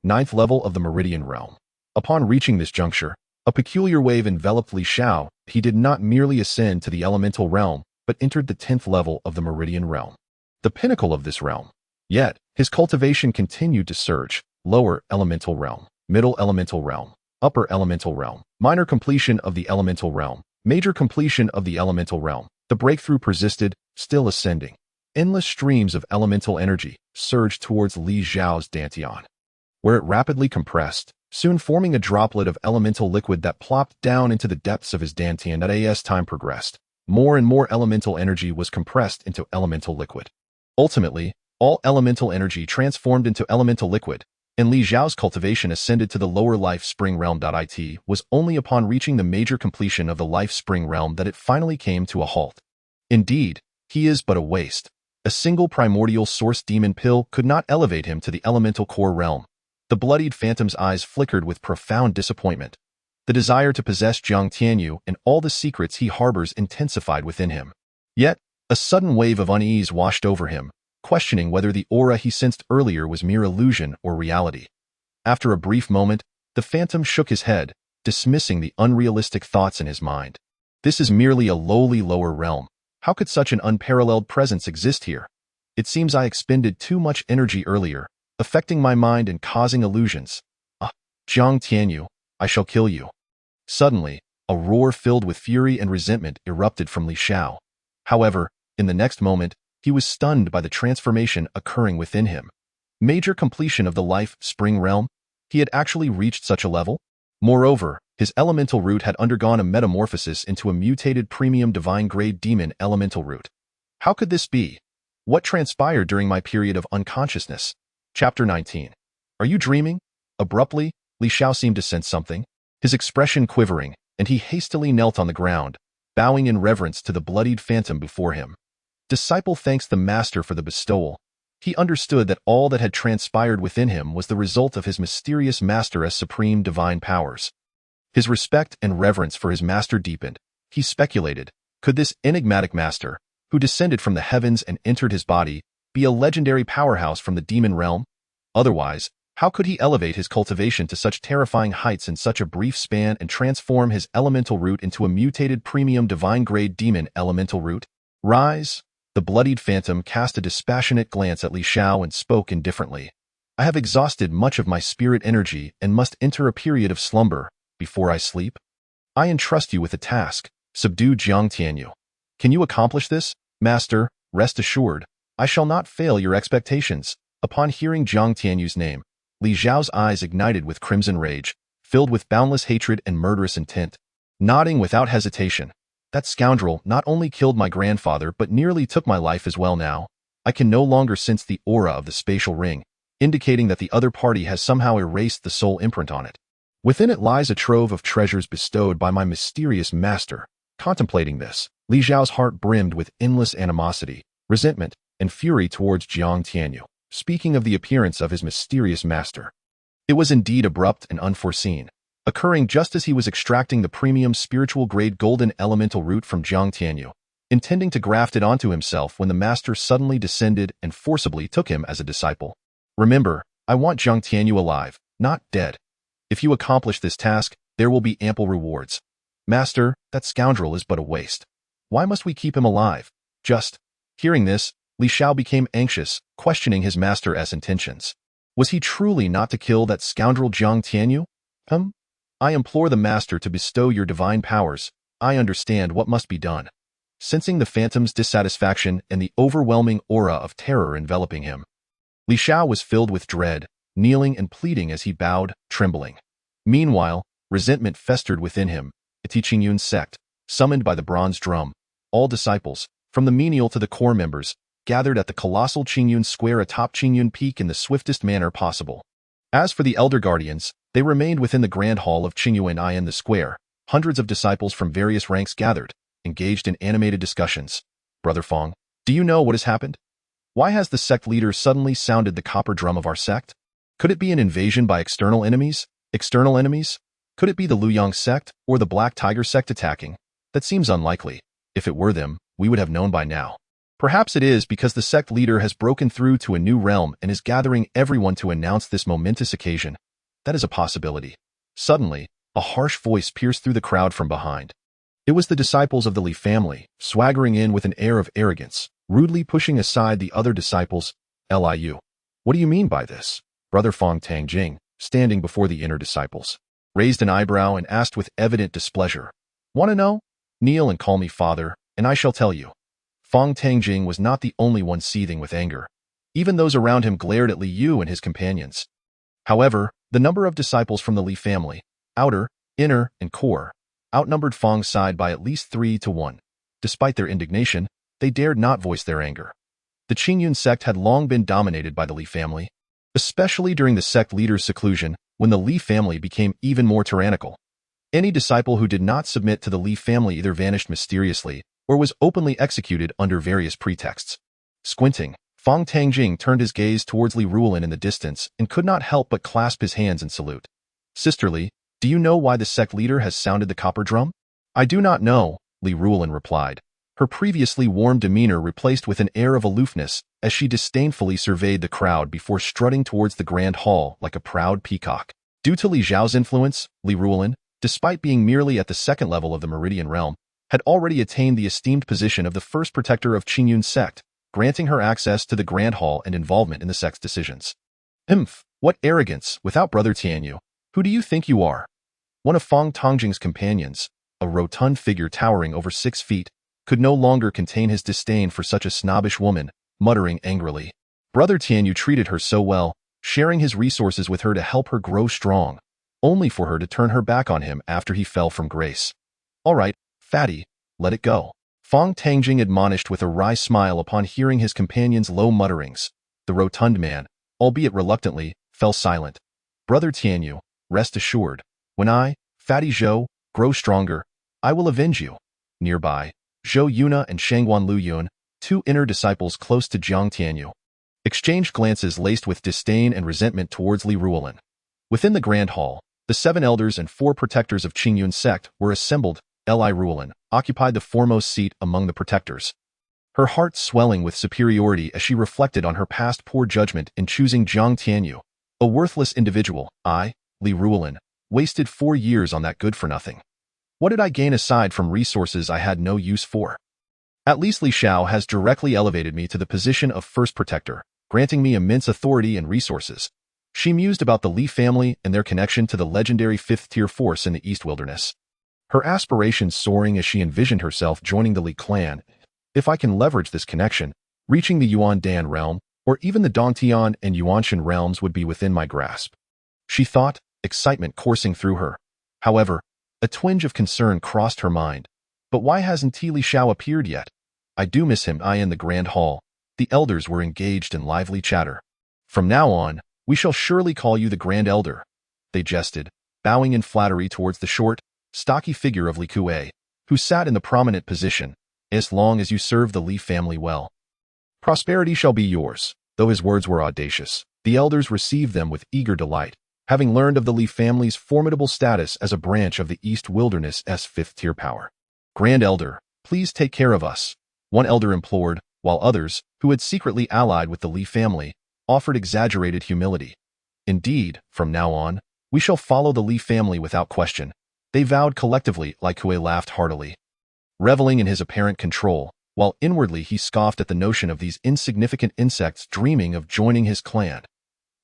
S1: ninth level of the Meridian Realm. Upon reaching this juncture, a peculiar wave enveloped Li Xiao. He did not merely ascend to the elemental realm, but entered the 10th level of the meridian realm, the pinnacle of this realm. Yet, his cultivation continued to surge: lower elemental realm, middle elemental realm, upper elemental realm, minor completion of the elemental realm, major completion of the elemental realm. The breakthrough persisted, still ascending. Endless streams of elemental energy surged towards Li Xiao's dantian, where it rapidly compressed, soon forming a droplet of elemental liquid that plopped down into the depths of his dantian. As time progressed, more and more elemental energy was compressed into elemental liquid. Ultimately, all elemental energy transformed into elemental liquid, and Li Xiao's cultivation ascended to the lower life spring realm. It was only upon reaching the major completion of the life spring realm that it finally came to a halt. Indeed, he is but a waste. A single primordial source demon pill could not elevate him to the elemental core realm. The bloodied phantom's eyes flickered with profound disappointment. The desire to possess Jiang Tianyu and all the secrets he harbors intensified within him. Yet, a sudden wave of unease washed over him, questioning whether the aura he sensed earlier was mere illusion or reality. After a brief moment, the phantom shook his head, dismissing the unrealistic thoughts in his mind. This is merely a lowly lower realm. How could such an unparalleled presence exist here? It seems I expended too much energy earlier, affecting my mind and causing illusions. Jiang Tianyu, I shall kill you. Suddenly, a roar filled with fury and resentment erupted from Li Xiao. However, in the next moment, he was stunned by the transformation occurring within him. Major completion of the life spring realm? He had actually reached such a level? Moreover, his elemental root had undergone a metamorphosis into a mutated premium divine grade demon elemental root. How could this be? What transpired during my period of unconsciousness? Chapter 19. Are you dreaming? Abruptly, Li Xiao seemed to sense something, his expression quivering, and he hastily knelt on the ground, bowing in reverence to the bloodied phantom before him. Disciple thanks the master for the bestowal. He understood that all that had transpired within him was the result of his mysterious master as supreme divine powers. His respect and reverence for his master deepened. He speculated, could this enigmatic master, who descended from the heavens and entered his body, be a legendary powerhouse from the demon realm? Otherwise, how could he elevate his cultivation to such terrifying heights in such a brief span and transform his elemental root into a mutated premium divine-grade demon elemental root? Rise! The bloodied phantom cast a dispassionate glance at Li Xiao and spoke indifferently. I have exhausted much of my spirit energy and must enter a period of slumber before I sleep. I entrust you with a task: subdue Jiang Tianyu. Can you accomplish this, Master? Rest assured, I shall not fail your expectations. Upon hearing Jiang Tianyu's name, Li Xiao's eyes ignited with crimson rage, filled with boundless hatred and murderous intent. Nodding without hesitation, that scoundrel not only killed my grandfather but nearly took my life as well. Now, I can no longer sense the aura of the spatial ring, indicating that the other party has somehow erased the soul imprint on it. Within it lies a trove of treasures bestowed by my mysterious master. Contemplating this, Li Xiao's heart brimmed with endless animosity, resentment, and fury towards Jiang Tianyu. Speaking of the appearance of his mysterious master, it was indeed abrupt and unforeseen, occurring just as he was extracting the premium spiritual grade golden elemental root from Jiang Tianyu, intending to graft it onto himself when the master suddenly descended and forcibly took him as a disciple. Remember, I want Jiang Tianyu alive, not dead. If you accomplish this task, there will be ample rewards. Master, that scoundrel is but a waste. Why must we keep him alive? Hearing this, Li Xiao became anxious, questioning his master's intentions. Was he truly not to kill that scoundrel Jiang Tianyu? I implore the master to bestow your divine powers. I understand what must be done. Sensing the phantom's dissatisfaction and the overwhelming aura of terror enveloping him, Li Xiao was filled with dread, kneeling and pleading as he bowed, trembling. Meanwhile, resentment festered within him. The Qingyun Sect, summoned by the bronze drum, all disciples, from the menial to the core members, gathered at the colossal Qingyun Square atop Qingyun Peak in the swiftest manner possible. As for the elder guardians, they remained within the grand hall of Qingyun in the square. Hundreds of disciples from various ranks gathered, engaged in animated discussions. Brother Pong, do you know what has happened? Why has the sect leader suddenly sounded the copper drum of our sect? Could it be an invasion by external enemies? External enemies? Could it be the Luoyang sect or the Black Tiger sect attacking? That seems unlikely. If it were them, we would have known by now. Perhaps it is because the sect leader has broken through to a new realm and is gathering everyone to announce this momentous occasion. That is a possibility. Suddenly, a harsh voice pierced through the crowd from behind. It was the disciples of the Li family, swaggering in with an air of arrogance, rudely pushing aside the other disciples. Liu. What do you mean by this? Brother Fong Tangjing, standing before the inner disciples, raised an eyebrow and asked with evident displeasure. Want to know? Kneel and call me father, and I shall tell you. Fong Tangjing was not the only one seething with anger. Even those around him glared at Liu and his companions. However, the number of disciples from the Li family, outer, inner, and core, outnumbered Fong's side by at least 3-1. Despite their indignation, they dared not voice their anger. The Qingyun Sect had long been dominated by the Li family, especially during the sect leader's seclusion, when the Li family became even more tyrannical. Any disciple who did not submit to the Li family either vanished mysteriously or was openly executed under various pretexts. Squinting, Fong Tangjing turned his gaze towards Li Ruolin in the distance and could not help but clasp his hands in salute. Sisterly, do you know why the sect leader has sounded the copper drum? I do not know, Li Ruolin replied, her previously warm demeanor replaced with an air of aloofness as she disdainfully surveyed the crowd before strutting towards the grand hall like a proud peacock. Due to Li Zhao's influence, Li Ruolin, despite being merely at the second level of the Meridian realm, had already attained the esteemed position of the first protector of Qingyun Sect, granting her access to the grand hall and involvement in the sect's decisions. What arrogance, without Brother Tianyu. Who do you think you are? One of Fong Tangjing's companions, a rotund figure towering over 6 feet, could no longer contain his disdain for such a snobbish woman, muttering angrily. Brother Tianyu treated her so well, sharing his resources with her to help her grow strong, only for her to turn her back on him after he fell from grace. All right, fatty, let it go. Fong Tangjing admonished with a wry smile upon hearing his companion's low mutterings. The rotund man, albeit reluctantly, fell silent. Brother Tianyu, rest assured, when I, Fatty Zhou, grow stronger, I will avenge you. Nearby, Zhou Yuna and Shangguan Luyun, 2 inner disciples close to Jiang Tianyu, exchanged glances laced with disdain and resentment towards Li Ruolin. Within the grand hall, the 7 elders and 4 protectors of Qingyun Sect were assembled. Li Ruolin occupied the foremost seat among the protectors, her heart swelling with superiority as she reflected on her past poor judgment in choosing Jiang Tianyu, a worthless individual. I, Li Ruolin, wasted 4 years on that good-for-nothing. What did I gain aside from resources I had no use for? At least Li Xiao has directly elevated me to the position of first protector, granting me immense authority and resources. She mused about the Li family and their connection to the legendary 5th-tier force in the East Wilderness, her aspirations soaring as she envisioned herself joining the Li clan. If I can leverage this connection, reaching the Yuan Dan realm, or even the Dantian and Yuanshan realms would be within my grasp. She thought, excitement coursing through her. However, a twinge of concern crossed her mind. But why hasn't Li Xiao appeared yet? I do miss him. In the grand hall, the elders were engaged in lively chatter. From now on, we shall surely call you the Grand Elder, they jested, bowing in flattery towards the short, stocky figure of Li Kuei, who sat in the prominent position, as long as you serve the Li family well. Prosperity shall be yours. Though his words were audacious, the elders received them with eager delight, having learned of the Li family's formidable status as a branch of the East Wilderness's 5th-tier power. Grand Elder, please take care of us, one elder implored, while others, who had secretly allied with the Li family, offered exaggerated humility. Indeed, from now on, we shall follow the Li family without question, they vowed collectively. Li Kuei laughed heartily, reveling in his apparent control, while inwardly he scoffed at the notion of these insignificant insects dreaming of joining his clan.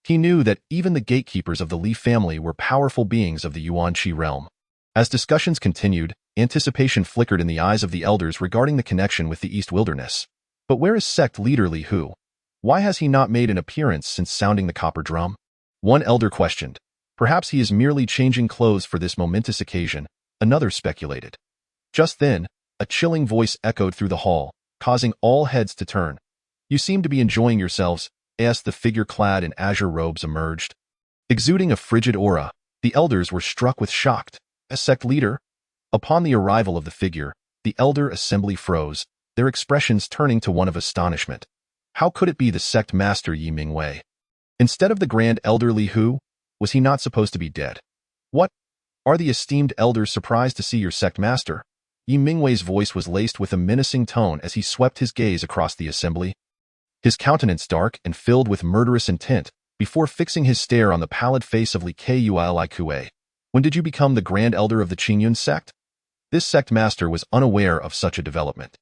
S1: He knew that even the gatekeepers of the Li family were powerful beings of the Yuanqi realm. As discussions continued, anticipation flickered in the eyes of the elders regarding the connection with the East Wilderness. But where is sect leader Li Hu? Why has he not made an appearance since sounding the copper drum? One elder questioned. Perhaps he is merely changing clothes for this momentous occasion, another speculated. Just then, a chilling voice echoed through the hall, causing all heads to turn. You seem to be enjoying yourselves, as the figure clad in azure robes emerged. Exuding a frigid aura, the elders were struck with shock. A sect leader? Upon the arrival of the figure, the elder assembly froze, their expressions turning to one of astonishment. How could it be the sect master Yi Mingwei? Instead of the grand elder Li Hu, was he not supposed to be dead? What? Are the esteemed elders surprised to see your sect master? Yi Mingwei's voice was laced with a menacing tone as he swept his gaze across the assembly, his countenance dark and filled with murderous intent, before fixing his stare on the pallid face of Li Kuei. When did you become the Grand Elder of the Qingyun Sect? This sect master was unaware of such a development.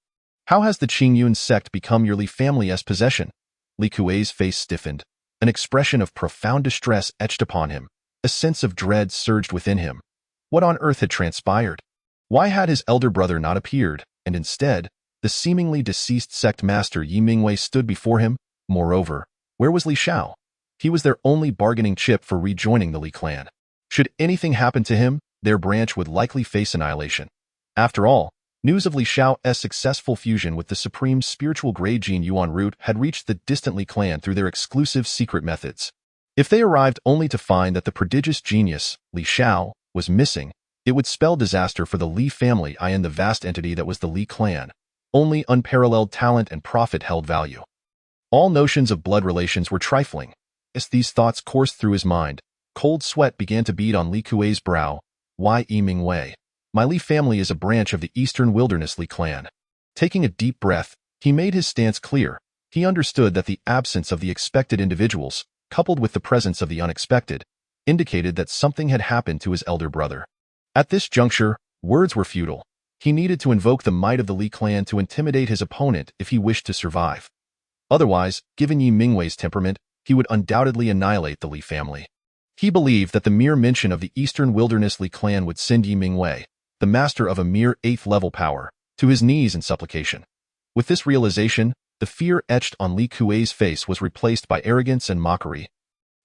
S1: How has the Qingyun Sect become your Li family's possession? Li Kuei's face stiffened. An expression of profound distress etched upon him. A sense of dread surged within him. What on earth had transpired? Why had his elder brother not appeared, and instead, the seemingly deceased sect master Yi Mingwei stood before him? Moreover, where was Li Xiao? He was their only bargaining chip for rejoining the Li clan. Should anything happen to him, their branch would likely face annihilation. After all, news of Li Xiao's successful fusion with the supreme spiritual grade Jin Yuan root had reached the distant Li clan through their exclusive secret methods. If they arrived only to find that the prodigious genius, Li Xiao, was missing, it would spell disaster for the Li family and the vast entity that was the Li clan. Only unparalleled talent and profit held value. All notions of blood relations were trifling. As these thoughts coursed through his mind, cold sweat began to bead on Li Kuei's brow. Why Yi Mingwei? My Li family is a branch of the Eastern Wilderness Li clan. Taking a deep breath, he made his stance clear. He understood that the absence of the expected individuals, coupled with the presence of the unexpected, indicated that something had happened to his elder brother. At this juncture, words were futile. He needed to invoke the might of the Li clan to intimidate his opponent if he wished to survive. Otherwise, given Yi Mingwei's temperament, he would undoubtedly annihilate the Li family. He believed that the mere mention of the Eastern Wilderness Li clan would send Yi Mingwei, the master of a mere 8th-level power, to his knees in supplication. With this realization, the fear etched on Li Kuei's face was replaced by arrogance and mockery,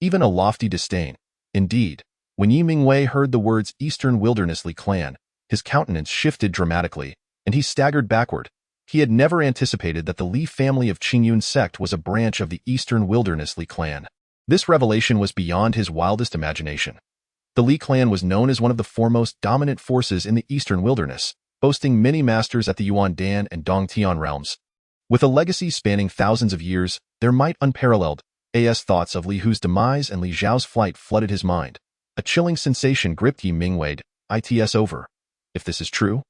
S1: even a lofty disdain. Indeed, when Yi Mingwei heard the words Eastern Wilderness Li clan, his countenance shifted dramatically, and he staggered backward. He had never anticipated that the Li family of Qingyun Sect was a branch of the Eastern Wilderness Li clan. This revelation was beyond his wildest imagination. The Li clan was known as one of the foremost dominant forces in the Eastern Wilderness, boasting many masters at the Yuan Dan and Dongtian realms. With a legacy spanning thousands of years, their might unparalleled. Thoughts of Li Hu's demise and Li Zhao's flight flooded his mind. A chilling sensation gripped Yi Mingwei. It's over. If this is true,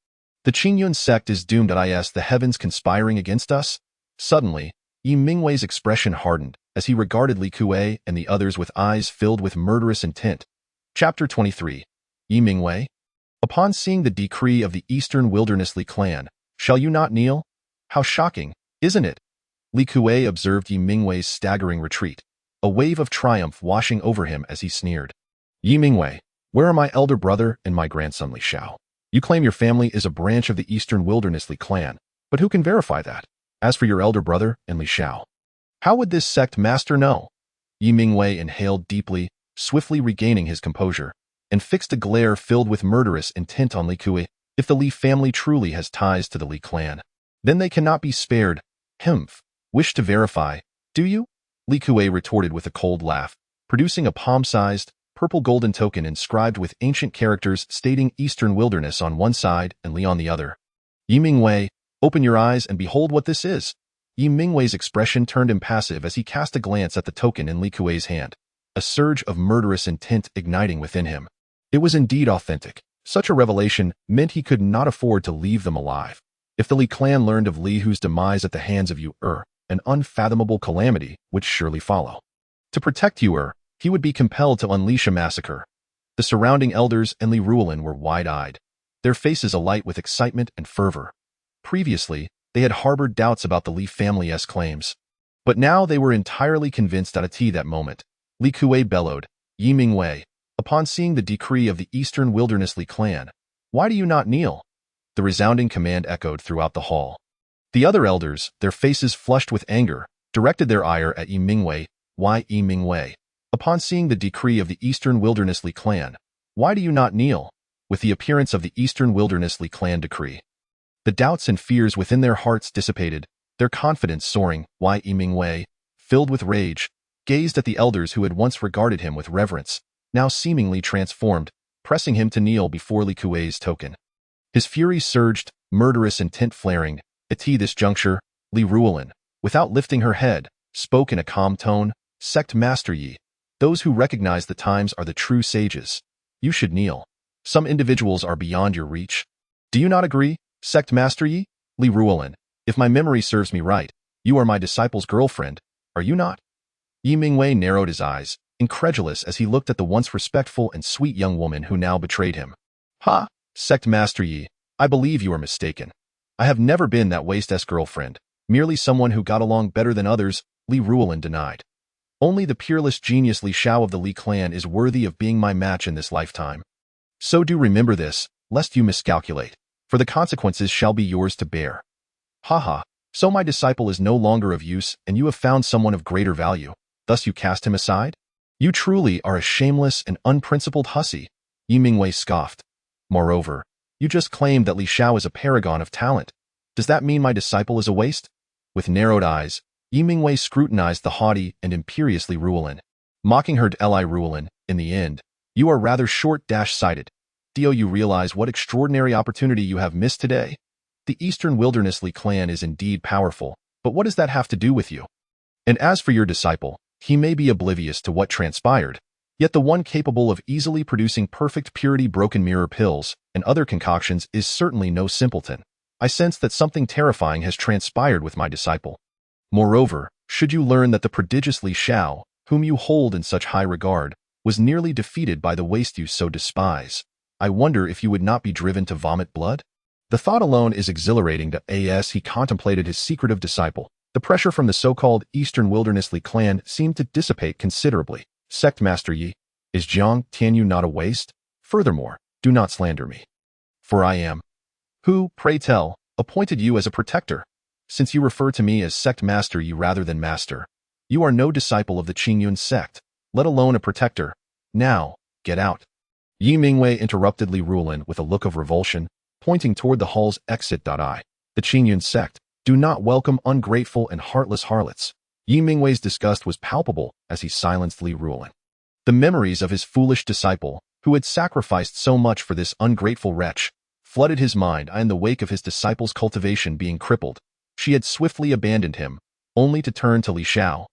S1: the Qingyun Sect is doomed. The heavens conspiring against us? Suddenly, Yi Mingwei's expression hardened as he regarded Li Kuei and the others with eyes filled with murderous intent. Chapter 23. Yi Mingwei? Upon seeing the decree of the Eastern Wilderness Li clan, shall you not kneel? How shocking, isn't it? Li Kuei observed Yi Mingwei's staggering retreat, a wave of triumph washing over him as he sneered. Yi Mingwei, where are my elder brother and my grandson Li Xiao? You claim your family is a branch of the Eastern Wilderness Li clan, but who can verify that? As for your elder brother and Li Xiao, how would this sect master know? Yi Mingwei inhaled deeply, swiftly regaining his composure, and fixed a glare filled with murderous intent on Li Kuei. If the Li family truly has ties to the Li clan, then they cannot be spared. Humph. Wish to verify, do you? Li Kuei retorted with a cold laugh, producing a palm-sized, purple-golden token inscribed with ancient characters stating Eastern Wilderness on one side and Li on the other. Yi Mingwei, open your eyes and behold what this is. Yi Mingwei's expression turned impassive as he cast a glance at the token in Li Kuei's hand, a surge of murderous intent igniting within him. It was indeed authentic. Such a revelation meant he could not afford to leave them alive. If the Li clan learned of Li Hu's demise at the hands of Yu-Er, an unfathomable calamity would surely follow. To protect Yu-Er, he would be compelled to unleash a massacre. The surrounding elders and Li Ruolin were wide-eyed, their faces alight with excitement and fervor. Previously, they had harbored doubts about the Li family's claims, but now they were entirely convinced. At that moment, Li Kuei bellowed, Yi Mingwei, upon seeing the decree of the Eastern Wilderness Li clan, why do you not kneel? The resounding command echoed throughout the hall. The other elders, their faces flushed with anger, directed their ire at Yi Mingwei. Why Yi Mingwei? Upon seeing the decree of the Eastern Wilderness Li clan, why do you not kneel? With the appearance of the Eastern Wilderness Li clan decree, the doubts and fears within their hearts dissipated, their confidence soaring. Why Yi Mingwei, filled with rage, gazed at the elders who had once regarded him with reverence, now seemingly transformed, pressing him to kneel before Li Kuei's token. His fury surged, murderous intent flaring. At this juncture, Li Ruolin, without lifting her head, spoke in a calm tone, Sect Master Yi, those who recognize the times are the true sages. You should kneel. Some individuals are beyond your reach. Do you not agree, Sect Master Yi? Li Ruolin, if my memory serves me right, you are my disciple's girlfriend, are you not? Yi Mingwei narrowed his eyes, incredulous as he looked at the once respectful and sweet young woman who now betrayed him. "Ha, Sect Master Yi, I believe you are mistaken. I have never been that waste-s girlfriend, merely someone who got along better than others," Li Ruolin denied. "Only the peerless genius Li Shao of the Li Clan is worthy of being my match in this lifetime. So do remember this, lest you miscalculate, for the consequences shall be yours to bear." "Haha, so my disciple is no longer of use and you have found someone of greater value, thus you cast him aside? You truly are a shameless and unprincipled hussy," Yi Mingwei scoffed. "Moreover, you just claimed that Li Shao is a paragon of talent. Does that mean my disciple is a waste?" With narrowed eyes, Yi Mingwei scrutinized the haughty and imperious Li Ruolin, mocking her to Li Ruolin. "In the end, you are rather short-sighted. Do you realize what extraordinary opportunity you have missed today? The Eastern Wilderness Li Clan is indeed powerful, but what does that have to do with you? And as for your disciple, he may be oblivious to what transpired, yet the one capable of easily producing perfect purity broken mirror pills and other concoctions is certainly no simpleton. I sense that something terrifying has transpired with my disciple. Moreover, should you learn that the prodigious Li Shao, whom you hold in such high regard, was nearly defeated by the waste you so despise, I wonder if you would not be driven to vomit blood?" The thought alone is exhilarating to as he contemplated his secretive disciple. The pressure from the so-called Eastern Wilderness Li Clan seemed to dissipate considerably. "Sect Master Yi, is Jiang Tianyu not a waste? Furthermore, do not slander me. For I am. Who, pray tell, appointed you as a protector? Since you refer to me as Sect Master Yi rather than Master, you are no disciple of the Qingyun Sect, let alone a protector. Now, get out." Yi Mingwei interrupted Li Ruolin with a look of revulsion, pointing toward the hall's exit. "The Qingyun Sect do not welcome ungrateful and heartless harlots." Yi Mingwei's disgust was palpable as he silenced Li Ruolin. The memories of his foolish disciple, who had sacrificed so much for this ungrateful wretch, flooded his mind in the wake of his disciple's cultivation being crippled. She had swiftly abandoned him, only to turn to Li Shao.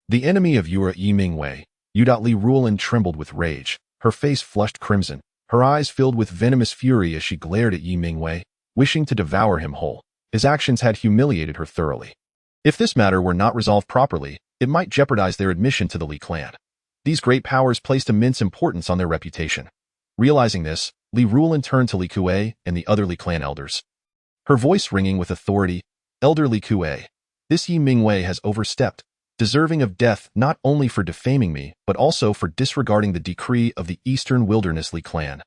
S1: The enemy of Yura Yi Mingwei, Li Ruolin trembled with rage, her face flushed crimson, her eyes filled with venomous fury as she glared at Yi Mingwei, wishing to devour him whole. His actions had humiliated her thoroughly. If this matter were not resolved properly, it might jeopardize their admission to the Li Clan. These great powers placed immense importance on their reputation. Realizing this, Li Ruolin turned to Li Kuei and the other Li Clan elders. Her voice ringing with authority, "Elder Li Kuei, this Yi Mingwei has overstepped, deserving of death not only for defaming me, but also for disregarding the decree of the Eastern Wilderness Li Clan.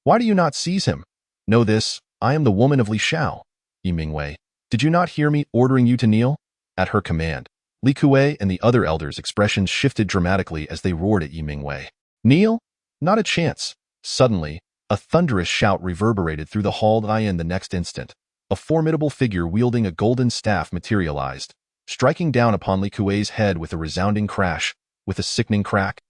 S1: Why do you not seize him? Know this, I am the woman of Li Shao. Yi Mingwei, did you not hear me ordering you to kneel?" At her command, Li Kuei and the other elders' expressions shifted dramatically as they roared at Yi Mingwei. "Kneel? Not a chance." Suddenly, a thunderous shout reverberated through the hall. In the next instant, a formidable figure wielding a golden staff materialized, striking down upon Li Kuei's head with a resounding crash. With a sickening crack,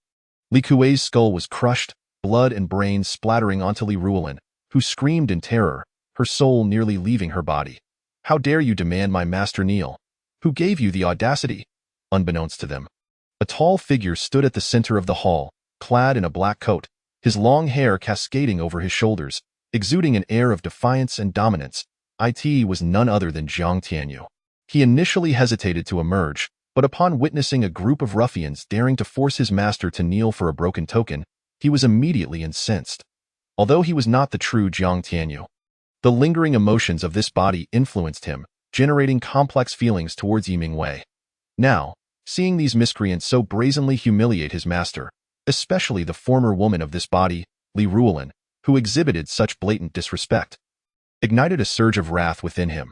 S1: Li Kuei's skull was crushed, blood and brains splattering onto Li Ruolin, who screamed in terror, her soul nearly leaving her body. "How dare you demand my master kneel? Who gave you the audacity?" Unbeknownst to them, a tall figure stood at the center of the hall, clad in a black coat, his long hair cascading over his shoulders, exuding an air of defiance and dominance. It was none other than Jiang Tianyu. He initially hesitated to emerge, but upon witnessing a group of ruffians daring to force his master to kneel for a broken token, he was immediately incensed. Although he was not the true Jiang Tianyu, the lingering emotions of this body influenced him, generating complex feelings towards Yi Mingwei. Now, seeing these miscreants so brazenly humiliate his master, especially the former woman of this body, Li Ruolin, who exhibited such blatant disrespect, ignited a surge of wrath within him.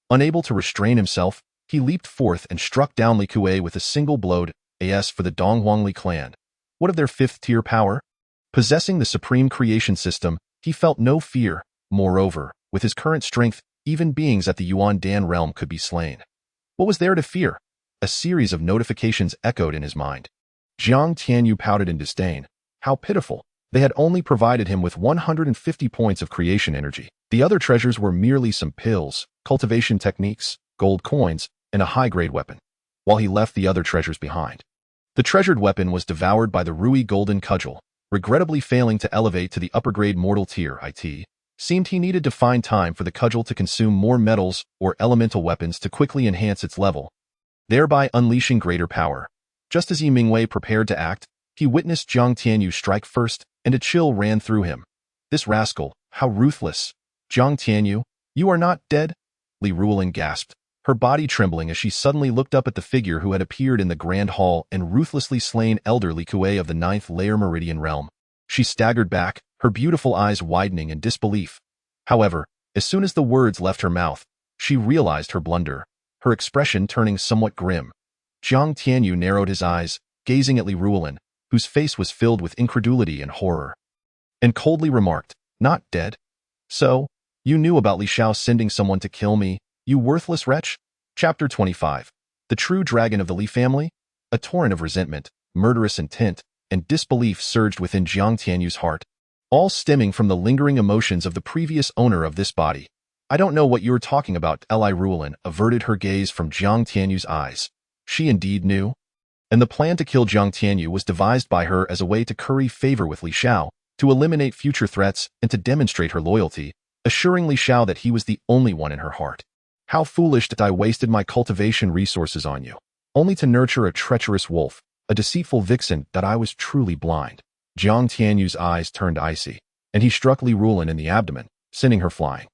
S1: Unable to restrain himself, he leaped forth and struck down Li Kuei with a single blow. As for the Donghuang Li Clan, what of their fifth-tier power? Possessing the supreme creation system, he felt no fear. Moreover, with his current strength, even beings at the Yuan Dan realm could be slain. What was there to fear? A series of notifications echoed in his mind. Jiang Tianyu pouted in disdain. How pitiful! They had only provided him with 150 points of creation energy. The other treasures were merely some pills, cultivation techniques, gold coins, and a high-grade weapon, while he left the other treasures behind. The treasured weapon was devoured by the Ruyi golden cudgel, regrettably failing to elevate to the upper-grade mortal tier. It seemed he needed to find time for the cudgel to consume more metals or elemental weapons to quickly enhance its level, thereby unleashing greater power. Just as Yi Mingwei prepared to act, He witnessed Jiang Tianyu strike first, and a chill ran through him. This rascal, how ruthless! Jiang Tianyu, you are not dead? Li Ruolin gasped, her body trembling as she suddenly looked up at the figure who had appeared in the grand hall and ruthlessly slain Elder Li Kuei of the 9th Layer Meridian Realm. She staggered back, her beautiful eyes widening in disbelief. However, as soon as the words left her mouth, she realized her blunder, her expression turning somewhat grim. Jiang Tianyu narrowed his eyes, gazing at Li Ruolin, whose face was filled with incredulity and horror, and coldly remarked, "Not dead? So, you knew about Li Shao sending someone to kill me, you worthless wretch?" Chapter 25. The True Dragon of the Li Family? A torrent of resentment, murderous intent, and disbelief surged within Jiang Tianyu's heart, all stemming from the lingering emotions of the previous owner of this body. "I don't know what you're talking about." Li Ruolin averted her gaze from Jiang Tianyu's eyes. She indeed knew. And the plan to kill Jiang Tianyu was devised by her as a way to curry favor with Li Shao, to eliminate future threats, and to demonstrate her loyalty, assuring Li Shao that he was the only one in her heart. "How foolish that I wasted my cultivation resources on you, only to nurture a treacherous wolf, a deceitful vixen. That I was truly blind." Jiang Tianyu's eyes turned icy, and he struck Li Ruolin in the abdomen, sending her flying.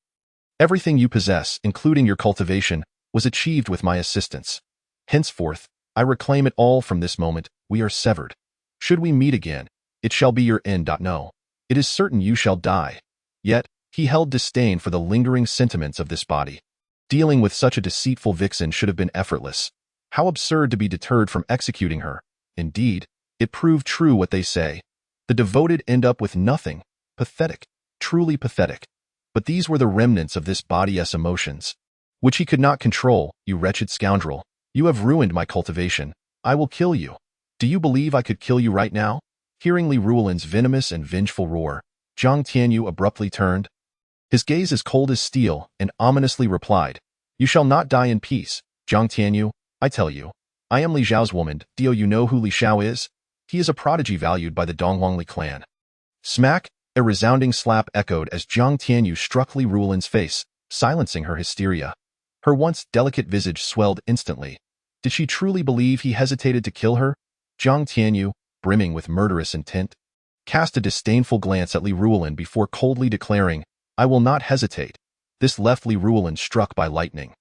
S1: "Everything you possess, including your cultivation, was achieved with my assistance. Henceforth, I reclaim it all. From this moment, we are severed. Should we meet again, it shall be your end. No, it is certain you shall die." Yet, he held disdain for the lingering sentiments of this body. Dealing with such a deceitful vixen should have been effortless. How absurd to be deterred from executing her. Indeed, it proved true what they say. The devoted end up with nothing. Pathetic. Truly pathetic. But these were the remnants of this body's emotions, which he could not control. "You wretched scoundrel. You have ruined my cultivation. I will kill you. Do you believe I could kill you right now?" Hearing Li Ruolin's venomous and vengeful roar, Jiang Tianyu abruptly turned, his gaze as cold as steel, and ominously replied, "You shall not die in peace, Jiang Tianyu. I tell you, I am Li Zhao's woman. Do you know who Li Shao is? He is a prodigy valued by the Donghuang Li clan." Smack! A resounding slap echoed as Jiang Tianyu struck Li Ruolin's face, silencing her hysteria. Her once delicate visage swelled instantly. Did she truly believe he hesitated to kill her? Jiang Tianyu, brimming with murderous intent, cast a disdainful glance at Li Ruolin before coldly declaring, "I will not hesitate." This left Li Ruolin struck by lightning.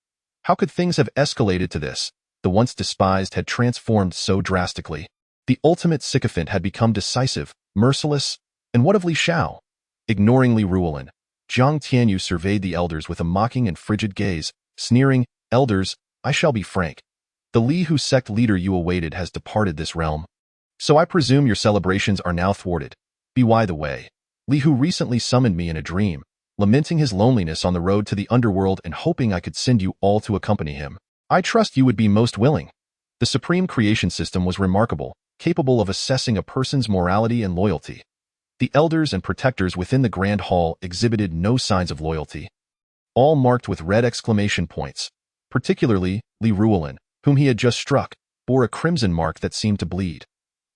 S1: How could things have escalated to this? The once despised had transformed so drastically. The ultimate sycophant had become decisive, merciless. And what of Li Shao? Ignoring Li Ruolin, Jiang Tianyu surveyed the elders with a mocking and frigid gaze, sneering, "Elders, I shall be frank. The Li Hu sect leader you awaited has departed this realm. So I presume your celebrations are now thwarted. By the way, Li Hu recently summoned me in a dream, lamenting his loneliness on the road to the underworld and hoping I could send you all to accompany him. I trust you would be most willing." The supreme creation system was remarkable, capable of assessing a person's morality and loyalty. The elders and protectors within the Grand Hall exhibited no signs of loyalty, all marked with red exclamation points. Particularly, Li Ruolin, whom he had just struck, bore a crimson mark that seemed to bleed.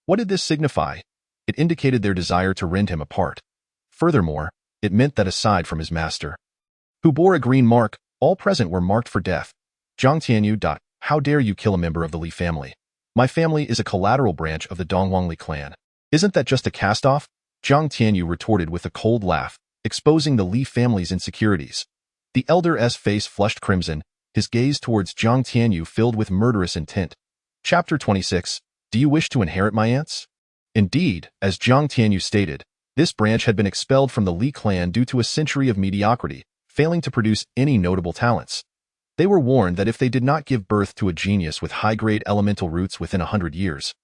S1: What did this signify? It indicated their desire to rend him apart. Furthermore, it meant that aside from his master, who bore a green mark, all present were marked for death. Jiang Tianyu. How dare you kill a member of the Li family? My family is a collateral branch of the Donghuang Li clan. Isn't that just a cast-off? Jiang Tianyu retorted with a cold laugh, exposing the Li family's insecurities. The elder's face flushed crimson, his gaze towards Jiang Tianyu filled with murderous intent. Chapter 26. Do you wish to inherit my aunts? Indeed, as Jiang Tianyu stated, this branch had been expelled from the Li clan due to a century of mediocrity, failing to produce any notable talents. They were warned that if they did not give birth to a genius with high-grade elemental roots within 100 years,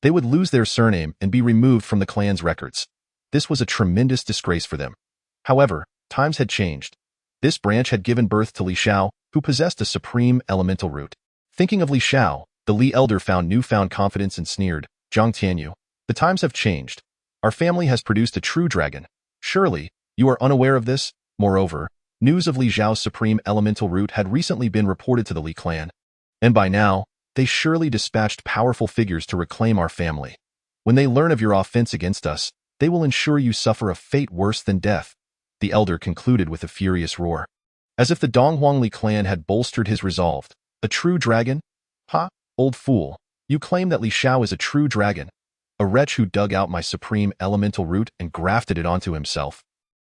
S1: they would lose their surname and be removed from the clan's records. This was a tremendous disgrace for them. However, times had changed. This branch had given birth to Li Shao, who possessed a supreme elemental root. Thinking of Li Shao, the Li elder found newfound confidence and sneered, "Jiang Tianyu, the times have changed. Our family has produced a true dragon. Surely, you are unaware of this?" Moreover, news of Li Zhao's supreme elemental root had recently been reported to the Li clan, and by now, they surely dispatched powerful figures to reclaim our family. When they learn of your offense against us, they will ensure you suffer a fate worse than death. The elder concluded with a furious roar. As if the Donghuang Li clan had bolstered his resolve. A true dragon? Ha, old fool. You claim that Li Shao is a true dragon. a wretch who dug out my supreme elemental root and grafted it onto himself.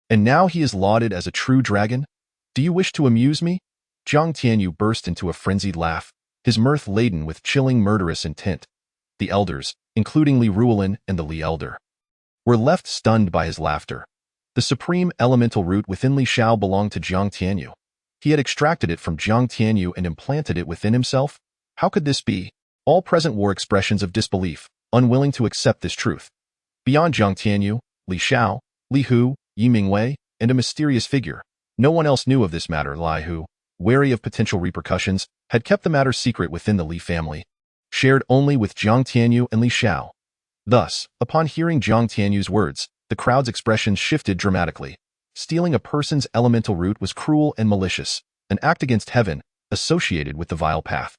S1: And now he is lauded as a true dragon? Do you wish to amuse me? Jiang Tianyu burst into a frenzied laugh, his mirth laden with chilling murderous intent. The elders, including Li Ruolin and the Li Elder, were left stunned by his laughter. The supreme elemental root within Li Xiao belonged to Jiang Tianyu. He had extracted it from Jiang Tianyu and implanted it within himself? How could this be? All present wore expressions of disbelief, unwilling to accept this truth. Beyond Jiang Tianyu, Li Xiao, Li Hu, Yi Mingwei, and a mysterious figure, no one else knew of this matter. Li Hu, wary of potential repercussions, had kept the matter secret within the Li family, shared only with Jiang Tianyu and Li Xiao. Thus, upon hearing Jiang Tianyu's words, the crowd's expressions shifted dramatically. Stealing a person's elemental root was cruel and malicious, an act against heaven, associated with the vile path.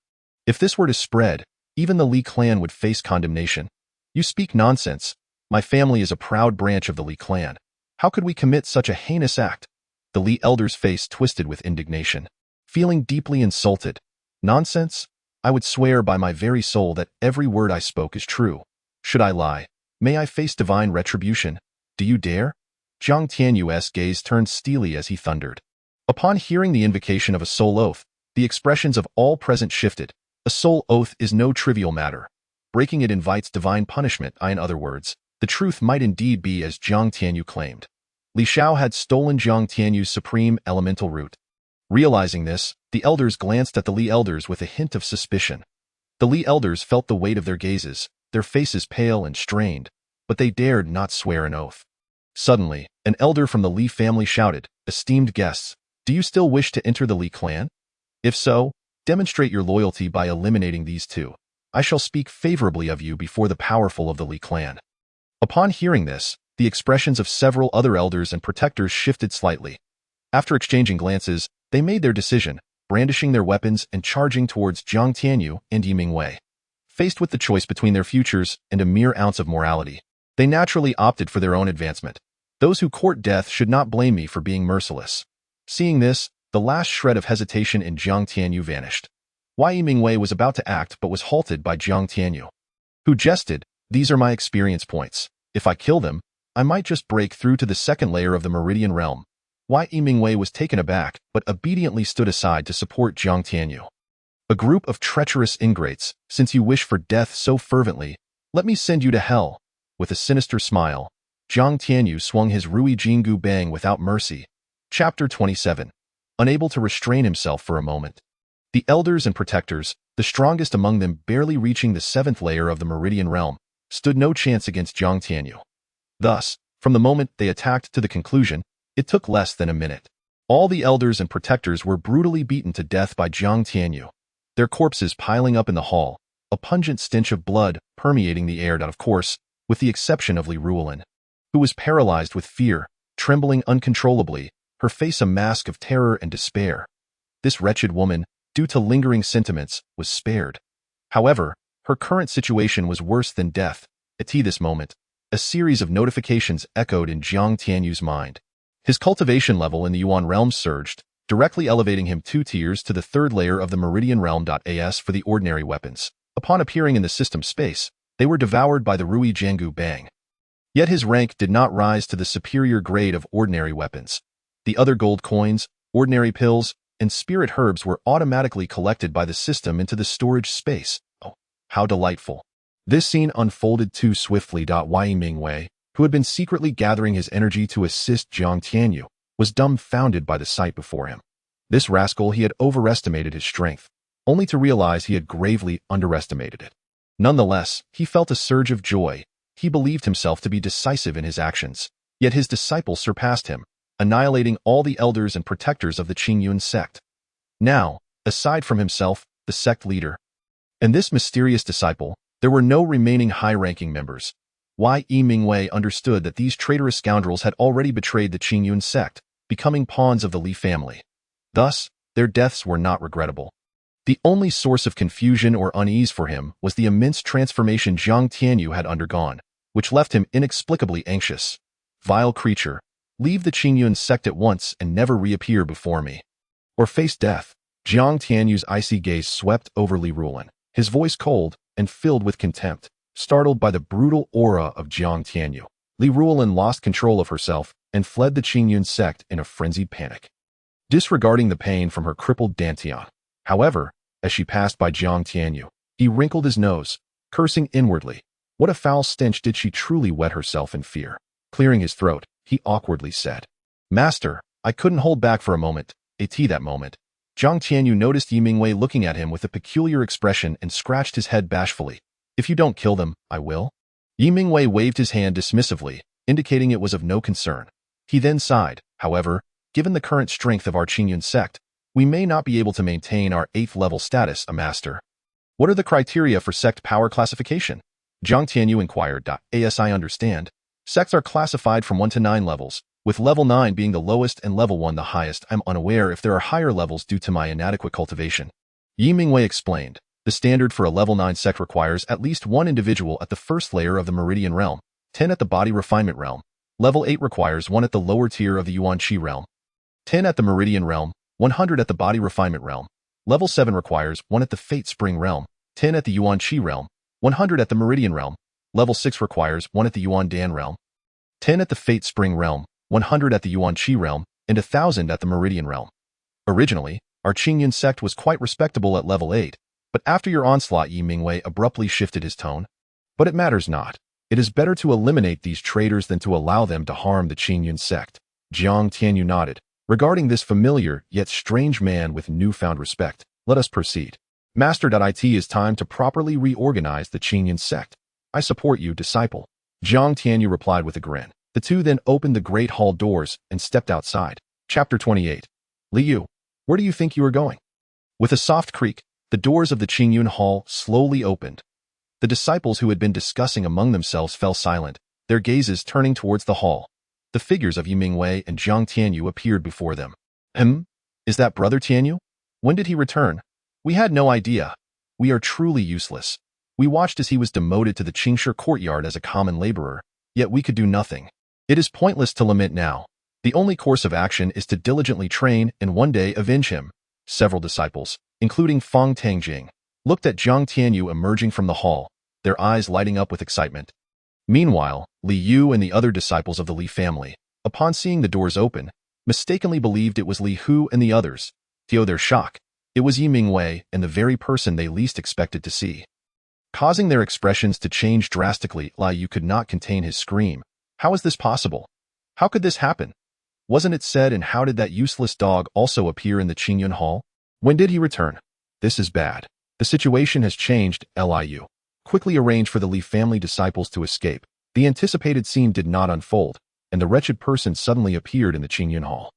S1: If this were to spread, even the Li clan would face condemnation. You speak nonsense. My family is a proud branch of the Li clan. How could we commit such a heinous act? The Li elder's face twisted with indignation, feeling deeply insulted. Nonsense? I would swear by my very soul that every word I spoke is true. Should I lie, may I face divine retribution. Do you dare? Jiang Tianyu's gaze turned steely as he thundered. Upon hearing the invocation of a soul oath, the expressions of all present shifted. A soul oath is no trivial matter. Breaking it invites divine punishment. In other words, the truth might indeed be as Jiang Tianyu claimed. Li Xiao had stolen Jiang Tianyu's supreme elemental root. Realizing this, the elders glanced at the Li elders with a hint of suspicion. The Li elders felt the weight of their gazes, their faces pale and strained, but they dared not swear an oath. Suddenly, an elder from the Li family shouted, "Esteemed guests, do you still wish to enter the Li clan? If so, demonstrate your loyalty by eliminating these two. I shall speak favorably of you before the powerful of the Li clan." Upon hearing this, the expressions of several other elders and protectors shifted slightly. After exchanging glances, they made their decision, brandishing their weapons and charging towards Jiang Tianyu and Yi Mingwei. Faced with the choice between their futures and a mere ounce of morality, they naturally opted for their own advancement. Those who court death should not blame me for being merciless. Seeing this, the last shred of hesitation in Jiang Tianyu vanished. Yi Mingwei was about to act but was halted by Jiang Tianyu, who jested, "These are my experience points. If I kill them, I might just break through to the second layer of the Meridian realm." Yi Mingwei was taken aback but obediently stood aside to support Jiang Tianyu. "A group of treacherous ingrates, since you wish for death so fervently, let me send you to hell." With a sinister smile, Jiang Tianyu swung his Ruyi Jingu bang without mercy. Chapter 27. Unable to restrain himself for a moment, the elders and protectors, the strongest among them barely reaching the seventh layer of the Meridian realm, stood no chance against Jiang Tianyu. Thus, from the moment they attacked to the conclusion, it took less than a minute. All the elders and protectors were brutally beaten to death by Jiang Tianyu, their corpses piling up in the hall, a pungent stench of blood permeating the air. Of course, with the exception of Li Ruolin, who was paralyzed with fear, trembling uncontrollably, her face a mask of terror and despair. This wretched woman, due to lingering sentiments, was spared. However, her current situation was worse than death. At this moment, a series of notifications echoed in Jiang Tianyu's mind. His cultivation level in the Yuan realm surged, directly elevating him 2 tiers to the third layer of the Meridian realm. As for the ordinary weapons, upon appearing in the system space, they were devoured by the Ruyi Jingu bang. Yet his rank did not rise to the superior grade of ordinary weapons. The other gold coins, ordinary pills, and spirit herbs were automatically collected by the system into the storage space. Oh, how delightful. This scene unfolded too swiftly. Yi Mingwei, who had been secretly gathering his energy to assist Jiang Tianyu, was dumbfounded by the sight before him. This rascal, he had overestimated his strength, only to realize he had gravely underestimated it. Nonetheless, he felt a surge of joy. He believed himself to be decisive in his actions, yet his disciple surpassed him, annihilating all the elders and protectors of the Qingyun Sect. Now, aside from himself, the sect leader, and this mysterious disciple, there were no remaining high-ranking members. Yi Mingwei understood that these traitorous scoundrels had already betrayed the Qingyun Sect, becoming pawns of the Li family. Thus, their deaths were not regrettable. The only source of confusion or unease for him was the immense transformation Jiang Tianyu had undergone, which left him inexplicably anxious. "Vile creature, leave the Qingyun Sect at once and never reappear before me, or face death." Jiang Tianyu's icy gaze swept over Li Ruolin, his voice cold and filled with contempt. Startled by the brutal aura of Jiang Tianyu, Li Ruolin lost control of herself and fled the Qingyun Sect in a frenzied panic, disregarding the pain from her crippled dantian. However, as she passed by Jiang Tianyu, he wrinkled his nose, cursing inwardly. What a foul stench did she truly wet herself in fear. Clearing his throat, he awkwardly said, "Master, I couldn't hold back for a moment." That moment, Jiang Tianyu noticed Yi Mingwei looking at him with a peculiar expression and scratched his head bashfully. "If you don't kill them, I will." Yi Mingwei waved his hand dismissively, indicating it was of no concern. He then sighed. "However, given the current strength of our Qingyun Sect, we may not be able to maintain our 8th level status, a master." "What are the criteria for sect power classification?" Jiang Tianyu inquired. "As I understand, sects are classified from 1 to 9 levels, with level 9 being the lowest and level 1 the highest. I'm unaware if there are higher levels due to my inadequate cultivation." Yi Mingwei explained. "The standard for a level 9 sect requires at least 1 individual at the first layer of the Meridian realm, 10 at the body refinement realm. Level 8 requires 1 at the lower tier of the Yuan Qi realm, 10 at the Meridian realm, 100 at the body refinement realm. Level 7 requires 1 at the Fate Spring realm, 10 at the Yuan Qi realm, 100 at the Meridian realm. Level 6 requires 1 at the Yuan Dan realm, 10 at the Fate Spring realm, 100 at the Yuan Qi realm, and 1,000 at the Meridian realm." Originally, our Qingyun Sect was quite respectable at level 8, but after your onslaught, Yi Mingwei abruptly shifted his tone. "But it matters not. It is better to eliminate these traitors than to allow them to harm the Qingyun Sect." Jiang Tianyu nodded, regarding this familiar yet strange man with newfound respect. "Let us proceed. Master. It is time to properly reorganize the Qingyun Sect. I support you, disciple." Jiang Tianyu replied with a grin. The two then opened the great hall doors and stepped outside. Chapter 28. "Li Yu, where do you think you are going?" With a soft creak, the doors of the Qingyun Hall slowly opened. The disciples who had been discussing among themselves fell silent, their gazes turning towards the hall. The figures of Yi Mingwei and Jiang Tianyu appeared before them. Is that Brother Tianyu? When did he return?" "We had no idea. We are truly useless. We watched as he was demoted to the Qingshi courtyard as a common laborer, yet we could do nothing. It is pointless to lament now. The only course of action is to diligently train and one day avenge him." Several disciples, including Feng Tangjing, looked at Jiang Tianyu emerging from the hall, their eyes lighting up with excitement. Meanwhile, Li Yu and the other disciples of the Li family, upon seeing the doors open, mistakenly believed it was Li Hu and the others. To their shock, it was Yi Mingwei and the very person they least expected to see. Causing their expressions to change drastically, Li Yu could not contain his scream. "How is this possible? How could this happen? Wasn't it said, and how did that useless dog also appear in the Qingyun Hall? When did he return? This is bad. The situation has changed." Liu quickly arranged for the Li family disciples to escape. The anticipated scene did not unfold, and the wretched person suddenly appeared in the Qingyun Hall.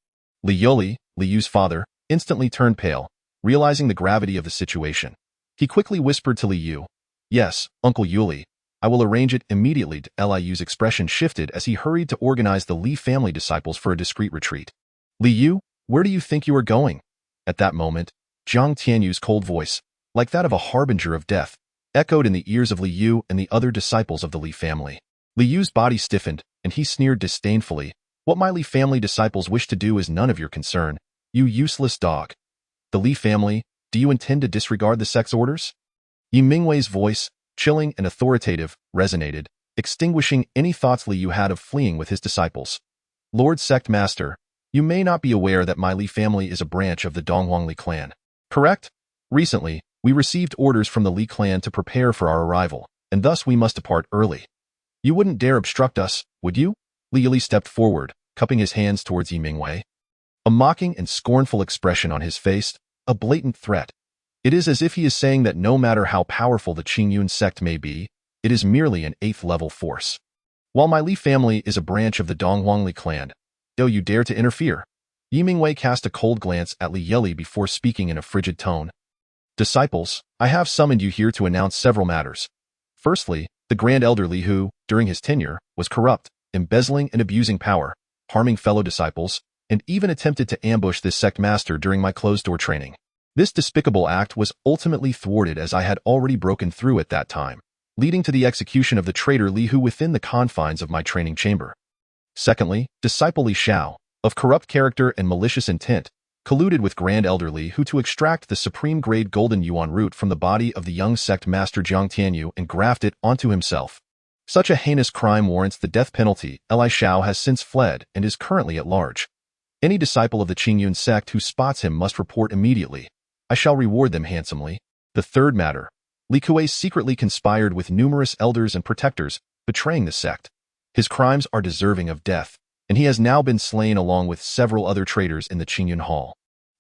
S1: Li Yoli, Li Yu's father, instantly turned pale, realizing the gravity of the situation. He quickly whispered to Li Yu, "Yes, Uncle Yuli, I will arrange it immediately." Liu's expression shifted as he hurried to organize the Li family disciples for a discreet retreat. "Li Yu, where do you think you are going?" At that moment, Jiang Tianyu's cold voice, like that of a harbinger of death, echoed in the ears of Li Yu and the other disciples of the Li family. Li Yu's body stiffened, and he sneered disdainfully. "What my Li family disciples wish to do is none of your concern, you useless dog." "The Li family, do you intend to disregard the sect's orders?" Yi Mingwei's voice, chilling and authoritative, resonated, extinguishing any thoughts Li Yu had of fleeing with his disciples. "Lord Sect Master, you may not be aware that my Li family is a branch of the Donghuang Li Clan, correct? Recently, we received orders from the Li Clan to prepare for our arrival, and thus we must depart early. You wouldn't dare obstruct us, would you?" Li Yuli stepped forward, cupping his hands towards Yi Mingwei. A mocking and scornful expression on his face, a blatant threat. It is as if he is saying that no matter how powerful the Qingyun Sect may be, it is merely an 8th level force. "While my Li family is a branch of the Donghuang Li Clan, do you dare to interfere?" Yi Mingwei cast a cold glance at Li Yeli before speaking in a frigid tone. "Disciples, I have summoned you here to announce several matters. Firstly, the Grand Elder Li Hu, during his tenure, was corrupt, embezzling and abusing power, harming fellow disciples, and even attempted to ambush this sect master during my closed-door training. This despicable act was ultimately thwarted as I had already broken through at that time, leading to the execution of the traitor Li Hu within the confines of my training chamber. Secondly, disciple Li Shao, of corrupt character and malicious intent, colluded with Grand Elder Li Hu to extract the supreme-grade golden yuan root from the body of the young sect master Jiang Tianyu and graft it onto himself. Such a heinous crime warrants the death penalty. Li Shao has since fled and is currently at large. Any disciple of the Qingyun Sect who spots him must report immediately. I shall reward them handsomely. The third matter. Li Kuei secretly conspired with numerous elders and protectors, betraying the sect. His crimes are deserving of death, and he has now been slain along with several other traitors in the Qingyun Hall.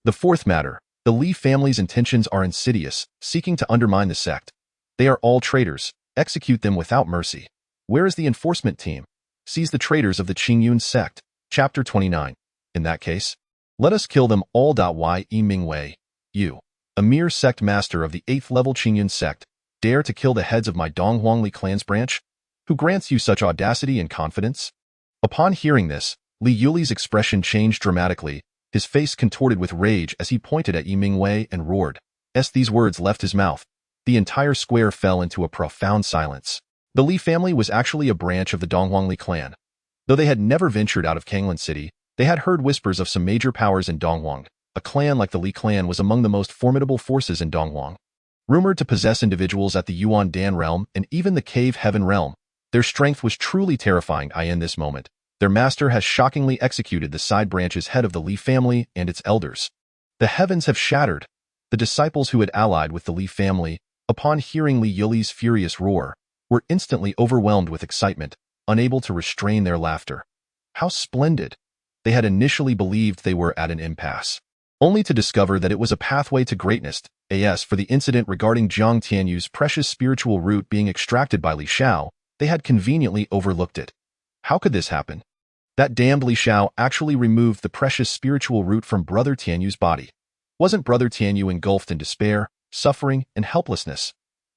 S1: The fourth matter. The Li family's intentions are insidious, seeking to undermine the sect. They are all traitors. Execute them without mercy. Where is the enforcement team? Seize the traitors of the Qingyun Sect. Chapter 29. In that case, let us kill them all. Yi Mingwei, you, a mere sect master of the 8th level Qingyun Sect, dare to kill the heads of my Donghuang Li clan's branch? Who grants you such audacity and confidence? Upon hearing this, Li Yuli's expression changed dramatically, his face contorted with rage as he pointed at Yi Mingwei and roared. As these words left his mouth, the entire square fell into a profound silence. The Li family was actually a branch of the Donghuang Li clan. Though they had never ventured out of Kanglan City, they had heard whispers of some major powers in Donghuang. A clan like the Li clan was among the most formidable forces in Donghuang. Rumored to possess individuals at the Yuan Dan realm and even the Cave Heaven realm, their strength was truly terrifying. In this moment, their master has shockingly executed the side branch's head of the Li family and its elders. The heavens have shattered. The disciples who had allied with the Li family, upon hearing Li Yuli's furious roar, were instantly overwhelmed with excitement, unable to restrain their laughter. How splendid! They had initially believed they were at an impasse, only to discover that it was a pathway to greatness. As for the incident regarding Jiang Tianyu's precious spiritual root being extracted by Li Shao, they had conveniently overlooked it. How could this happen? That damned Li Shao actually removed the precious spiritual root from Brother Tianyu's body. Wasn't Brother Tianyu engulfed in despair, suffering, and helplessness?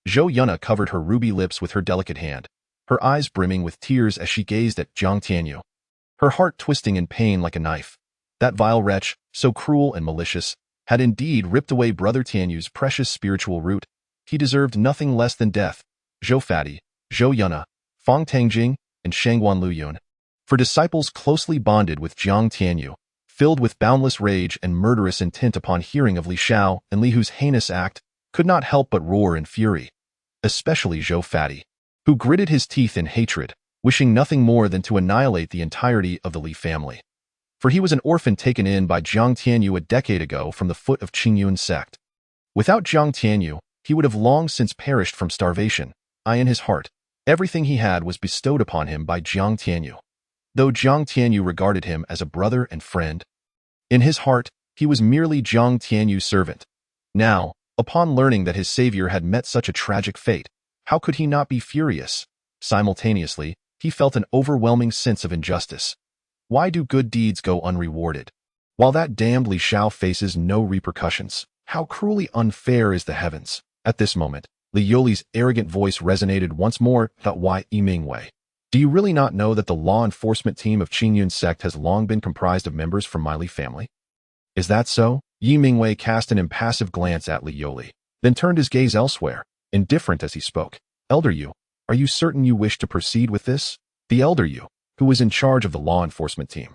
S1: Zhou Yuna covered her ruby lips with her delicate hand, her eyes brimming with tears as she gazed at Jiang Tianyu, her heart twisting in pain like a knife. That vile wretch, so cruel and malicious, had indeed ripped away Brother Tianyu's precious spiritual root. He deserved nothing less than death. Zhou Fati, Zhou Yuna, Fang Tangjing, and Shangguan Luyun. For disciples closely bonded with Jiang Tianyu, filled with boundless rage and murderous intent upon hearing of Li Shao and Li Hu's heinous act, could not help but roar in fury. Especially Zhou Fati, who gritted his teeth in hatred, wishing nothing more than to annihilate the entirety of the Li family. For he was an orphan taken in by Jiang Tianyu a decade ago from the foot of Qingyun Sect. Without Jiang Tianyu, he would have long since perished from starvation. In his heart, everything he had was bestowed upon him by Jiang Tianyu. Though Jiang Tianyu regarded him as a brother and friend, in his heart, he was merely Jiang Tianyu's servant. Now, upon learning that his savior had met such a tragic fate, how could he not be furious? Simultaneously, he felt an overwhelming sense of injustice. Why do good deeds go unrewarded, while that damned Li Shao faces no repercussions? How cruelly unfair is the heavens! At this moment, Li Yuli's arrogant voice resonated once more. Yi Mingwei, do you really not know that the law enforcement team of Qingyun Sect has long been comprised of members from my Li family? Is that so? Yi Mingwei cast an impassive glance at Li Yuli, then turned his gaze elsewhere, indifferent as he spoke. Elder Yu, are you certain you wish to proceed with this? The Elder Yu, who was in charge of the law enforcement team,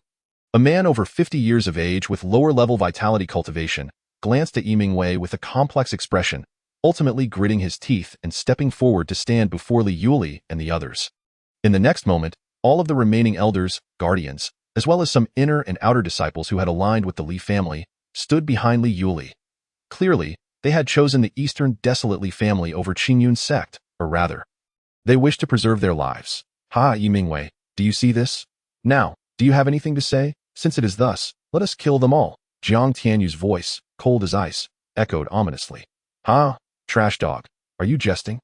S1: a man over 50 years of age with lower-level vitality cultivation, glanced at Yi Mingwei with a complex expression, ultimately gritting his teeth and stepping forward to stand before Li Yuli and the others. In the next moment, all of the remaining elders, guardians, as well as some inner and outer disciples who had aligned with the Li family, stood behind Li Yuli. Clearly, they had chosen the Eastern Desolate Li family over Qingyun Sect, or rather, they wished to preserve their lives. Yi Mingwei, do you see this? Now, do you have anything to say? Since it is thus, let us kill them all. Jiang Tianyu's voice, cold as ice, echoed ominously. Trash dog, are you jesting?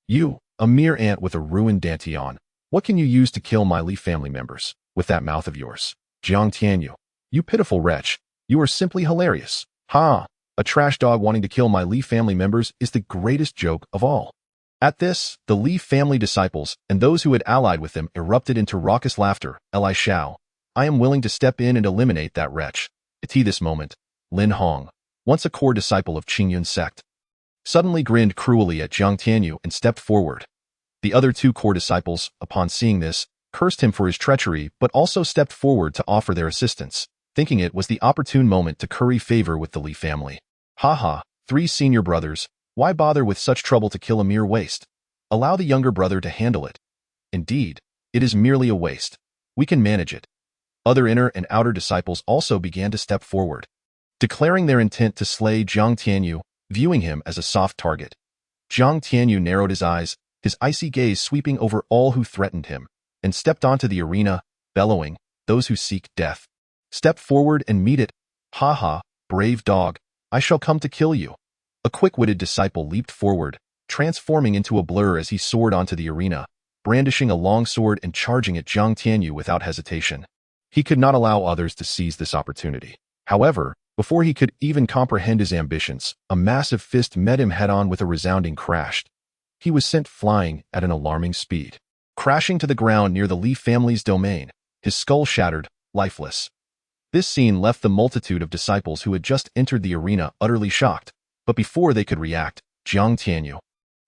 S1: You, a mere ant with a ruined dantian, what can you use to kill my Li family members, with that mouth of yours? Jiang Tianyu, you pitiful wretch, you are simply hilarious. A trash dog wanting to kill my Li family members is the greatest joke of all. At this, the Li family disciples and those who had allied with them erupted into raucous laughter. Li Shao, I am willing to step in and eliminate that wretch. At this moment, Lin Hong, once a core disciple of Qingyun Sect, suddenly grinned cruelly at Jiang Tianyu and stepped forward. The other two core disciples, upon seeing this, cursed him for his treachery but also stepped forward to offer their assistance. thinking it was the opportune moment to curry favor with the Li family. Haha, 3 senior brothers, why bother with such trouble to kill a mere waste? Allow the younger brother to handle it. Indeed, it is merely a waste. We can manage it. Other inner and outer disciples also began to step forward, declaring their intent to slay Jiang Tianyu, viewing him as a soft target. Jiang Tianyu narrowed his eyes, his icy gaze sweeping over all who threatened him, and stepped onto the arena, bellowing, "Those who seek death, step forward and meet it. Ha ha, brave dog, I shall come to kill you." A quick-witted disciple leaped forward, transforming into a blur as he soared onto the arena, brandishing a long sword and charging at Jiang Tianyu without hesitation. He could not allow others to seize this opportunity. However, before he could even comprehend his ambitions, a massive fist met him head-on with a resounding crash. He was sent flying at an alarming speed, crashing to the ground near the Li family's domain, his skull shattered, lifeless. This scene left the multitude of disciples who had just entered the arena utterly shocked, but before they could react, Jiang Tianyu,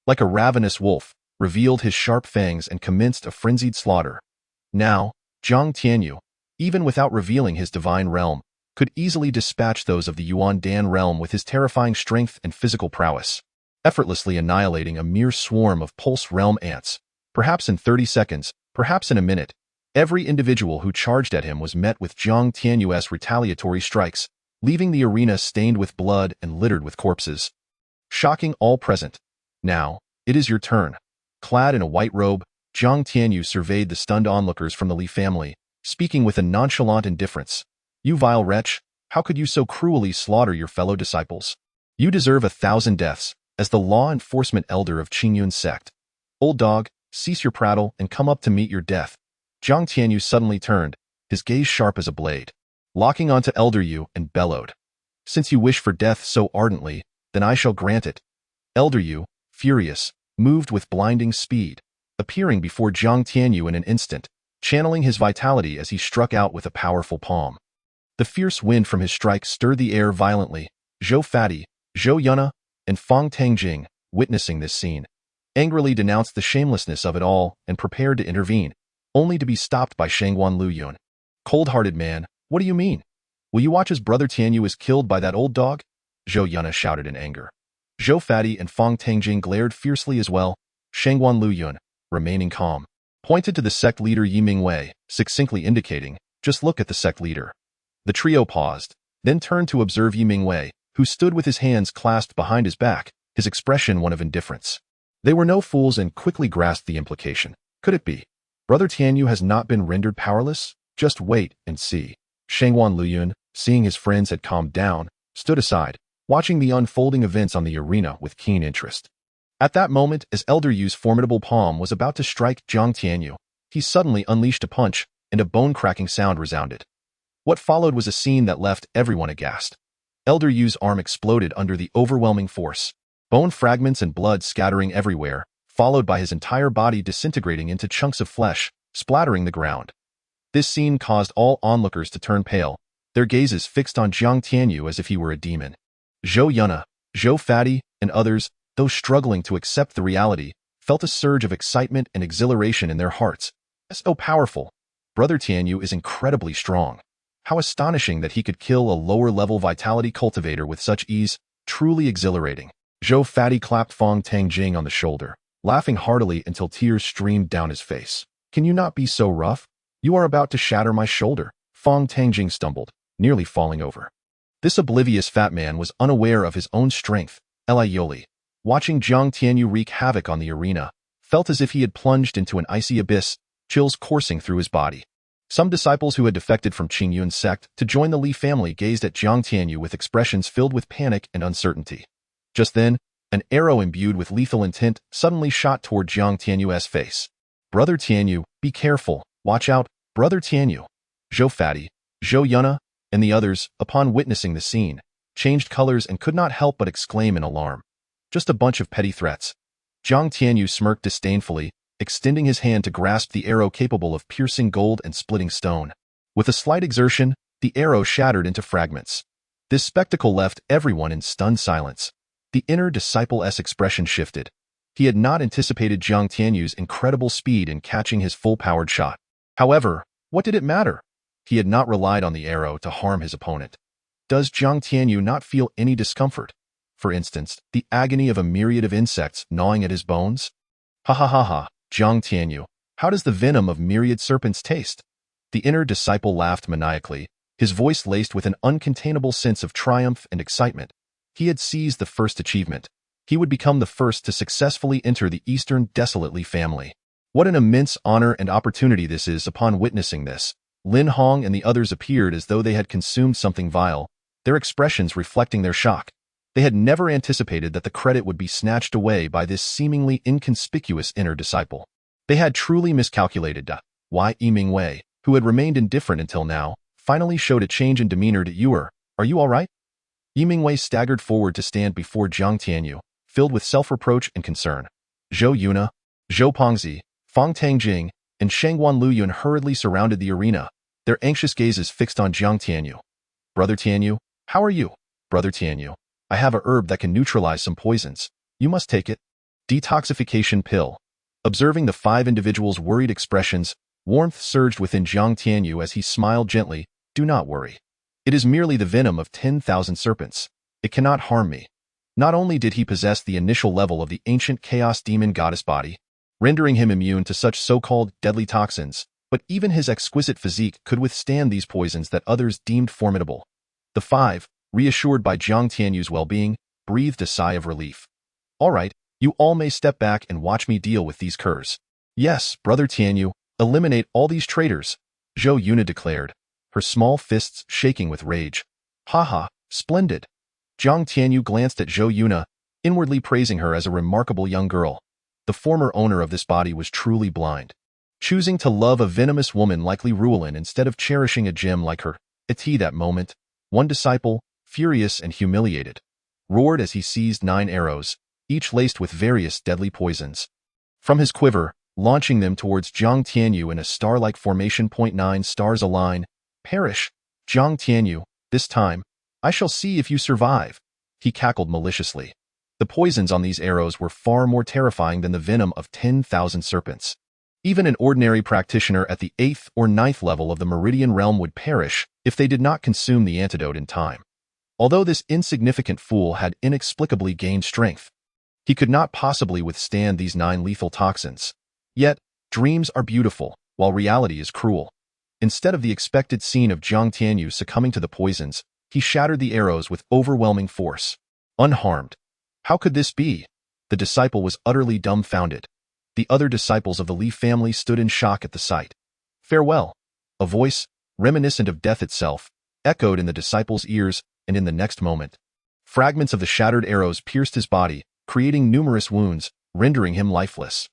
S1: like a ravenous wolf, revealed his sharp fangs and commenced a frenzied slaughter. Now, Jiang Tianyu, even without revealing his divine realm, could easily dispatch those of the Yuan Dan realm with his terrifying strength and physical prowess, effortlessly annihilating a mere swarm of Pulse realm ants. Perhaps in 30 seconds, perhaps in a minute, every individual who charged at him was met with Jiang Tianyu's retaliatory strikes, leaving the arena stained with blood and littered with corpses, shocking all present. Now, it is your turn. Clad in a white robe, Jiang Tianyu surveyed the stunned onlookers from the Li family, speaking with a nonchalant indifference. "You vile wretch, how could you so cruelly slaughter your fellow disciples? You deserve 1,000 deaths, as the law enforcement elder of Qingyun Sect. Old dog, cease your prattle and come up to meet your death." Jiang Tianyu suddenly turned, his gaze sharp as a blade, locking onto Elder Yu and bellowed, "Since you wish for death so ardently, then I shall grant it." Elder Yu, furious, moved with blinding speed, appearing before Jiang Tianyu in an instant, channeling his vitality as he struck out with a powerful palm. The fierce wind from his strike stirred the air violently. Zhou Fati, Zhou Yuna, and Fang Tangjing, witnessing this scene, angrily denounced the shamelessness of it all and prepared to intervene, only to be stopped by Shangguan Luyun. "Cold-hearted man, what do you mean? Will you watch as Brother Tianyu is killed by that old dog?" Zhou Yuna shouted in anger. Zhou Fati and Fang Tangjing glared fiercely as well. Shangguan Luyun, remaining calm, pointed to the sect leader Yi Mingwei, succinctly indicating, "Just look at the sect leader." The trio paused, then turned to observe Yi Mingwei, who stood with his hands clasped behind his back, his expression one of indifference. They were no fools and quickly grasped the implication. Could it be? Brother Tianyu has not been rendered powerless? Just wait and see. Shangguan Luyun, seeing his friends had calmed down, stood aside, watching the unfolding events on the arena with keen interest. At that moment, as Elder Yu's formidable palm was about to strike Jiang Tianyu, he suddenly unleashed a punch, and a bone-cracking sound resounded. What followed was a scene that left everyone aghast. Elder Yu's arm exploded under the overwhelming force, bone fragments and blood scattering everywhere, followed by his entire body disintegrating into chunks of flesh, splattering the ground. This scene caused all onlookers to turn pale, their gazes fixed on Jiang Tianyu as if he were a demon. Zhou Yuna, Zhou Fati, and others, though struggling to accept the reality, felt a surge of excitement and exhilaration in their hearts. So powerful. Brother Tianyu is incredibly strong. How astonishing that he could kill a lower-level vitality cultivator with such ease, truly exhilarating. Zhou Fati clapped Fang Tangjing on the shoulder, laughing heartily until tears streamed down his face. "Can you not be so rough? You are about to shatter my shoulder." Fang Tangjing stumbled, nearly falling over. This oblivious fat man was unaware of his own strength. Eli Yoli, watching Jiang Tianyu wreak havoc on the arena, felt as if he had plunged into an icy abyss, chills coursing through his body. Some disciples who had defected from Qingyun Sect to join the Li family gazed at Jiang Tianyu with expressions filled with panic and uncertainty. Just then, an arrow imbued with lethal intent suddenly shot toward Jiang Tianyu's face. "Brother Tianyu, be careful, watch out, Brother Tianyu." Zhou Fati, Zhou Yuna, and the others, upon witnessing the scene, changed colors and could not help but exclaim in alarm. Just a bunch of petty threats. Jiang Tianyu smirked disdainfully, extending his hand to grasp the arrow capable of piercing gold and splitting stone. With a slight exertion, the arrow shattered into fragments. This spectacle left everyone in stunned silence. The inner disciple-esque expression shifted. He had not anticipated Jiang Tianyu's incredible speed in catching his full-powered shot. However, what did it matter? He had not relied on the arrow to harm his opponent. Does Jiang Tianyu not feel any discomfort? For instance, the agony of a myriad of insects gnawing at his bones? Ha ha ha ha, Jiang Tianyu, how does the venom of myriad serpents taste? The inner disciple laughed maniacally, his voice laced with an uncontainable sense of triumph and excitement. He had seized the first achievement. He would become the first to successfully enter the Eastern Desolate Li family. What an immense honor and opportunity this is. Upon witnessing this, Lin Hong and the others appeared as though they had consumed something vile, their expressions reflecting their shock. They had never anticipated that the credit would be snatched away by this seemingly inconspicuous inner disciple. They had truly miscalculated. Yi Wei, who had remained indifferent until now, finally showed a change in demeanor. Are you all right? Yi Wei staggered forward to stand before Jiang Tianyu, filled with self-reproach and concern. Zhou Yuna, Zhou Pongzi, Fang Tangjing, and Shangguan Luyun hurriedly surrounded the arena, their anxious gazes fixed on Jiang Tianyu. Brother Tianyu, how are you? Brother Tianyu, I have a herb that can neutralize some poisons. You must take it. Detoxification pill. Observing the 5 individuals' worried expressions, warmth surged within Jiang Tianyu as he smiled gently. Do not worry. It is merely the venom of 10,000 serpents. It cannot harm me. Not only did he possess the initial level of the ancient chaos demon goddess body, rendering him immune to such so-called deadly toxins, but even his exquisite physique could withstand these poisons that others deemed formidable. The 5, reassured by Jiang Tianyu's well-being, breathed a sigh of relief. All right, you all may step back and watch me deal with these curs. Yes, Brother Tianyu, eliminate all these traitors, Zhou Yuna declared, her small fists shaking with rage. Haha, splendid. Jiang Tianyu glanced at Zhou Yuna, inwardly praising her as a remarkable young girl. The former owner of this body was truly blind, choosing to love a venomous woman like Li Ruolin instead of cherishing a gem like her. At that moment, one disciple, furious and humiliated, roared as he seized 9 arrows, each laced with various deadly poisons. From his quiver, launching them towards Jiang Tianyu in a star-like formation. 9 stars align. Perish, Jiang Tianyu, this time, I shall see if you survive. He cackled maliciously. The poisons on these arrows were far more terrifying than the venom of 10,000 serpents. Even an ordinary practitioner at the 8th or 9th level of the Meridian realm would perish if they did not consume the antidote in time. Although this insignificant fool had inexplicably gained strength, he could not possibly withstand these 9 lethal toxins. Yet, dreams are beautiful, while reality is cruel. Instead of the expected scene of Jiang Tianyu succumbing to the poisons, he shattered the arrows with overwhelming force. Unharmed. How could this be? The disciple was utterly dumbfounded. The other disciples of the Li family stood in shock at the sight. Farewell. A voice, reminiscent of death itself, echoed in the disciple's ears, and in the next moment, fragments of the shattered arrows pierced his body, creating numerous wounds, rendering him lifeless.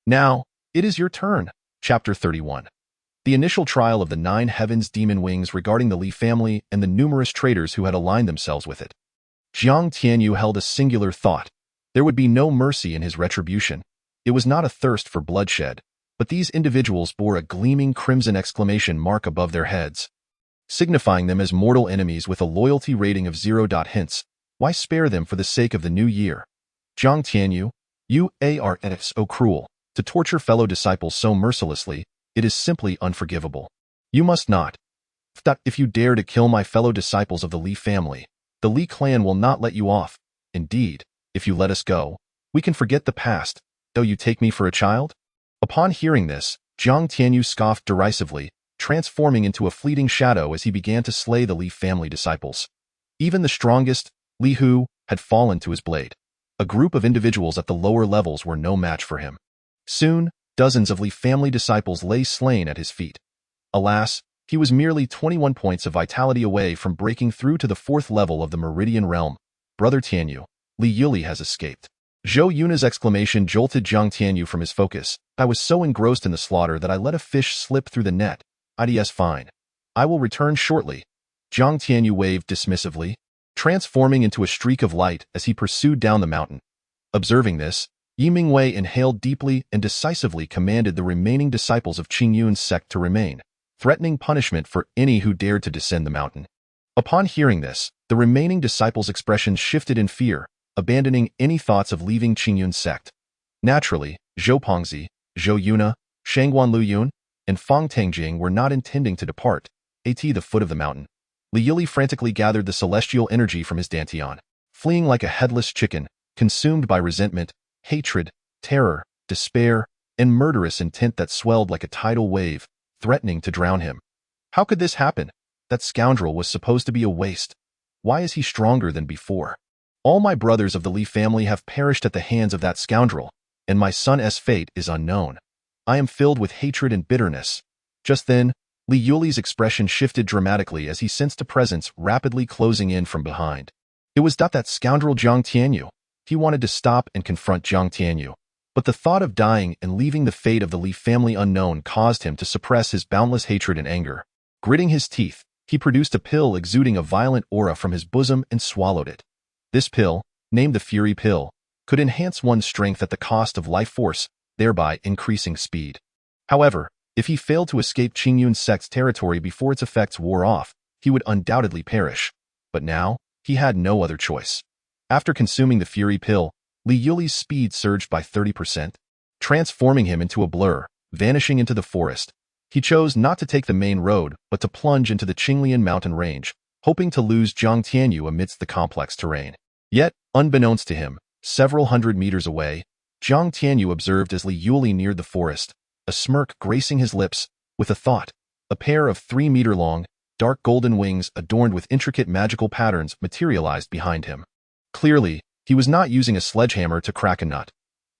S1: Now, it is your turn. Chapter 31. The initial trial of the 9 heavens demon wings regarding the Li family and the numerous traitors who had aligned themselves with it. Jiang Tianyu held a singular thought. There would be no mercy in his retribution. It was not a thirst for bloodshed, but these individuals bore a gleaming crimson exclamation mark above their heads, signifying them as mortal enemies with a loyalty rating of 0. Hence, why spare them for the sake of the new year? Jiang Tianyu, you are so cruel. To torture fellow disciples so mercilessly, it is simply unforgivable. You must not. If you dare to kill my fellow disciples of the Li family, the Li clan will not let you off. Indeed, if you let us go, we can forget the past, though you take me for a child? Upon hearing this, Jiang Tianyu scoffed derisively, transforming into a fleeting shadow as he began to slay the Li family disciples. Even the strongest, Li Hu, had fallen to his blade. A group of individuals at the lower levels were no match for him. Soon, dozens of Li family disciples lay slain at his feet. Alas, he was merely 21 points of vitality away from breaking through to the 4th level of the Meridian realm. Brother Tianyu, Li Yuli has escaped. Zhou Yuna's exclamation jolted Jiang Tianyu from his focus. I was so engrossed in the slaughter that I let a fish slip through the net. It's fine. I will return shortly. Jiang Tianyu waved dismissively, transforming into a streak of light as he pursued down the mountain. Observing this, Yi Mingwei inhaled deeply and decisively commanded the remaining disciples of Qingyun Sect to remain, threatening punishment for any who dared to descend the mountain. Upon hearing this, the remaining disciples' expressions shifted in fear, abandoning any thoughts of leaving Qingyun Sect. Naturally, Zhou Pongzi, Zhou Yuna, Shangguan Luyun, and Fang Tangjing were not intending to depart. At the foot of the mountain, Li frantically gathered the celestial energy from his dantian, fleeing like a headless chicken, consumed by resentment, hatred, terror, despair, and murderous intent that swelled like a tidal wave, threatening to drown him. How could this happen? That scoundrel was supposed to be a waste. Why is he stronger than before? All my brothers of the Li family have perished at the hands of that scoundrel, and my son's fate is unknown. I am filled with hatred and bitterness. Just then, Li Yuli's expression shifted dramatically as he sensed a presence rapidly closing in from behind. It was that scoundrel Jiang Tianyu. He wanted to stop and confront Jiang Tianyu, but the thought of dying and leaving the fate of the Li family unknown caused him to suppress his boundless hatred and anger. Gritting his teeth, he produced a pill exuding a violent aura from his bosom and swallowed it. This pill, named the Fury Pill, could enhance one's strength at the cost of life force, thereby increasing speed. However, if he failed to escape Qingyun Sect's territory before its effects wore off, he would undoubtedly perish. But now, he had no other choice. After consuming the Fury Pill, Li Yuli's speed surged by 30%, transforming him into a blur, vanishing into the forest. He chose not to take the main road, but to plunge into the Qinglian mountain range, hoping to lose Jiang Tianyu amidst the complex terrain. Yet, unbeknownst to him, several hundred meters away, Jiang Tianyu observed as Li Yuli neared the forest, a smirk gracing his lips, with a thought. A pair of 3-meter-long, dark golden wings adorned with intricate magical patterns materialized behind him. Clearly, he was not using a sledgehammer to crack a nut.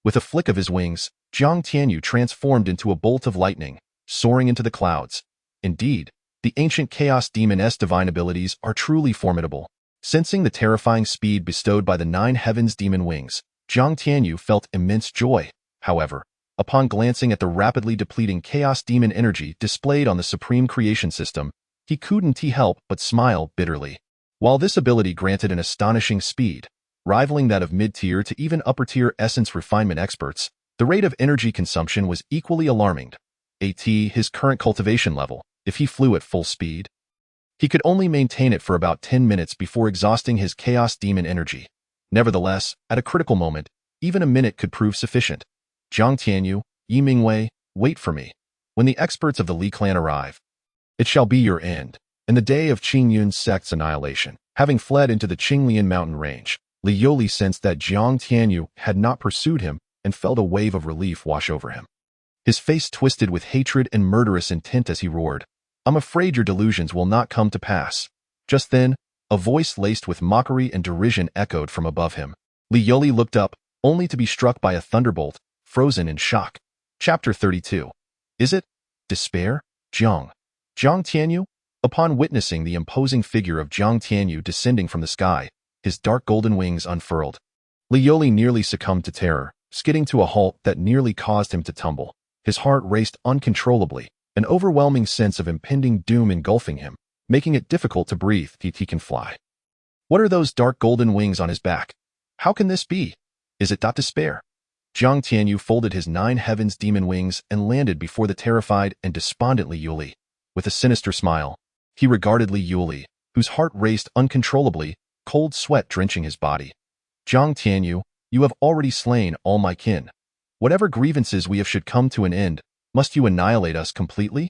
S1: With a flick of his wings, Jiang Tianyu transformed into a bolt of lightning, soaring into the clouds. Indeed, the ancient Chaos Demon's divine abilities are truly formidable. Sensing the terrifying speed bestowed by the 9 Heavens Demon wings, Jiang Tianyu felt immense joy. However, upon glancing at the rapidly depleting Chaos Demon energy displayed on the Supreme Creation System, he couldn't help but smile bitterly. While this ability granted an astonishing speed, rivaling that of mid-tier to even upper-tier essence refinement experts, the rate of energy consumption was equally alarming. At his current cultivation level, if he flew at full speed, he could only maintain it for about 10 minutes before exhausting his Chaos Demon energy. Nevertheless, at a critical moment, even a minute could prove sufficient. Jiang Tianyu, Yi Mingwei, wait for me. When the experts of the Li Clan arrive, it shall be your end. In the day of Qingyun Sect's annihilation, having fled into the Qinglian mountain range, Li Yuli sensed that Jiang Tianyu had not pursued him and felt a wave of relief wash over him. His face twisted with hatred and murderous intent as he roared, "I'm afraid your delusions will not come to pass." Just then, a voice laced with mockery and derision echoed from above him. Li Yuli looked up, only to be struck by a thunderbolt, frozen in shock. Chapter 32. Is it despair? Jiang Tianyu? Upon witnessing the imposing figure of Jiang Tianyu descending from the sky, his dark golden wings unfurled, Li Yuli nearly succumbed to terror, skidding to a halt that nearly caused him to tumble. His heart raced uncontrollably, an overwhelming sense of impending doom engulfing him, making it difficult to breathe. He can fly. What are those dark golden wings on his back? How can this be? Is it despair? Jiang Tianyu folded his 9 Heavens Demon wings and landed before the terrified and despondent Li Yuli. With a sinister smile, he regarded Li Yuli, whose heart raced uncontrollably, cold sweat drenching his body. Jiang Tianyu, you have already slain all my kin. Whatever grievances we have should come to an end, must you annihilate us completely?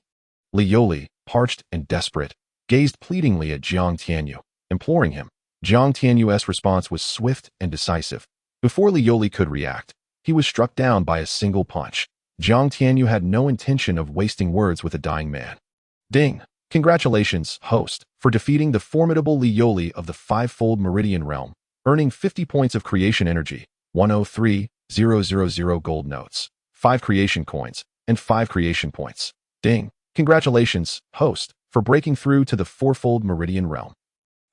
S1: Li Yuli, parched and desperate, gazed pleadingly at Jiang Tianyu, imploring him. Jiang Tianyu's response was swift and decisive. Before Li Yuli could react, he was struck down by a single punch. Jiang Tianyu had no intention of wasting words with a dying man. Ding! Congratulations, host, for defeating the formidable Li Yuli of the 5-fold Meridian Realm, earning 50 points of creation energy, 103,000 gold notes, 5 creation coins, and 5 creation points. Ding! Congratulations, host, for breaking through to the 4-fold Meridian Realm.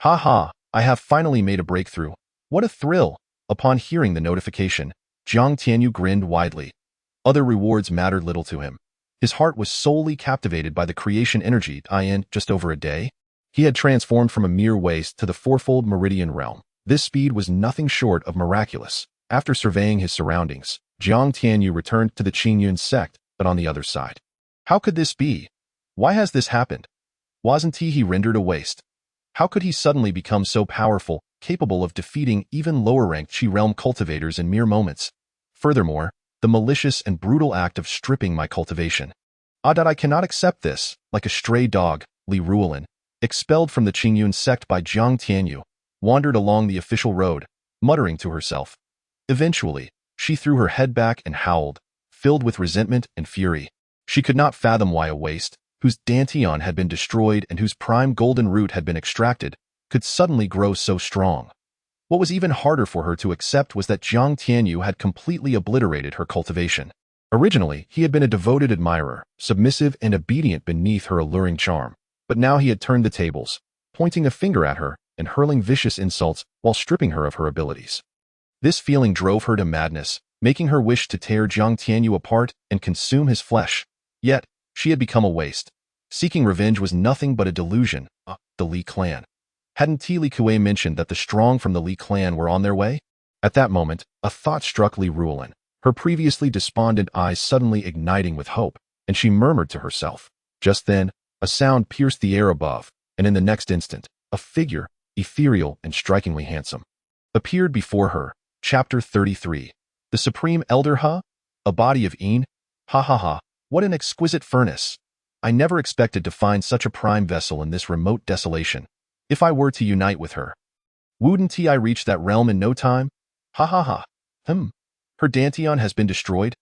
S1: Ha ha, I have finally made a breakthrough. What a thrill! Upon hearing the notification, Jiang Tianyu grinned widely. Other rewards mattered little to him. His heart was solely captivated by the creation energy. In just over a day, he had transformed from a mere waste to the 4-fold Meridian Realm. This speed was nothing short of miraculous. After surveying his surroundings, Jiang Tianyu returned to the Qingyun Sect, but on the other side. How could this be? Why has this happened? Wasn't he rendered a waste? How could he suddenly become so powerful, capable of defeating even lower-ranked Qi realm cultivators in mere moments? Furthermore, the malicious and brutal act of stripping my cultivation. I cannot accept this. Like a stray dog, Li Ruolin, expelled from the Qingyun Sect by Jiang Tianyu, wandered along the official road, muttering to herself. Eventually, she threw her head back and howled, filled with resentment and fury. She could not fathom why a waste, whose dantian had been destroyed and whose prime golden root had been extracted, could suddenly grow so strong. What was even harder for her to accept was that Jiang Tianyu had completely obliterated her cultivation. Originally, he had been a devoted admirer, submissive and obedient beneath her alluring charm. But now he had turned the tables, pointing a finger at her and hurling vicious insults while stripping her of her abilities. This feeling drove her to madness, making her wish to tear Jiang Tianyu apart and consume his flesh. Yet, she had become a waste. Seeking revenge was nothing but a delusion. The Li Clan. Hadn't Li Kue mentioned that the strong from the Li Clan were on their way? At that moment, a thought struck Li Ruolin, her previously despondent eyes suddenly igniting with hope, and she murmured to herself. Just then, a sound pierced the air above, and in the next instant, a figure, ethereal and strikingly handsome, appeared before her. Chapter 33. The Supreme Elder A body of Een? Ha ha ha, what an exquisite furnace! I never expected to find such a prime vessel in this remote desolation. If I were to unite with her, wouldn't I reach that realm in no time? Ha ha ha. Her dantian has been destroyed?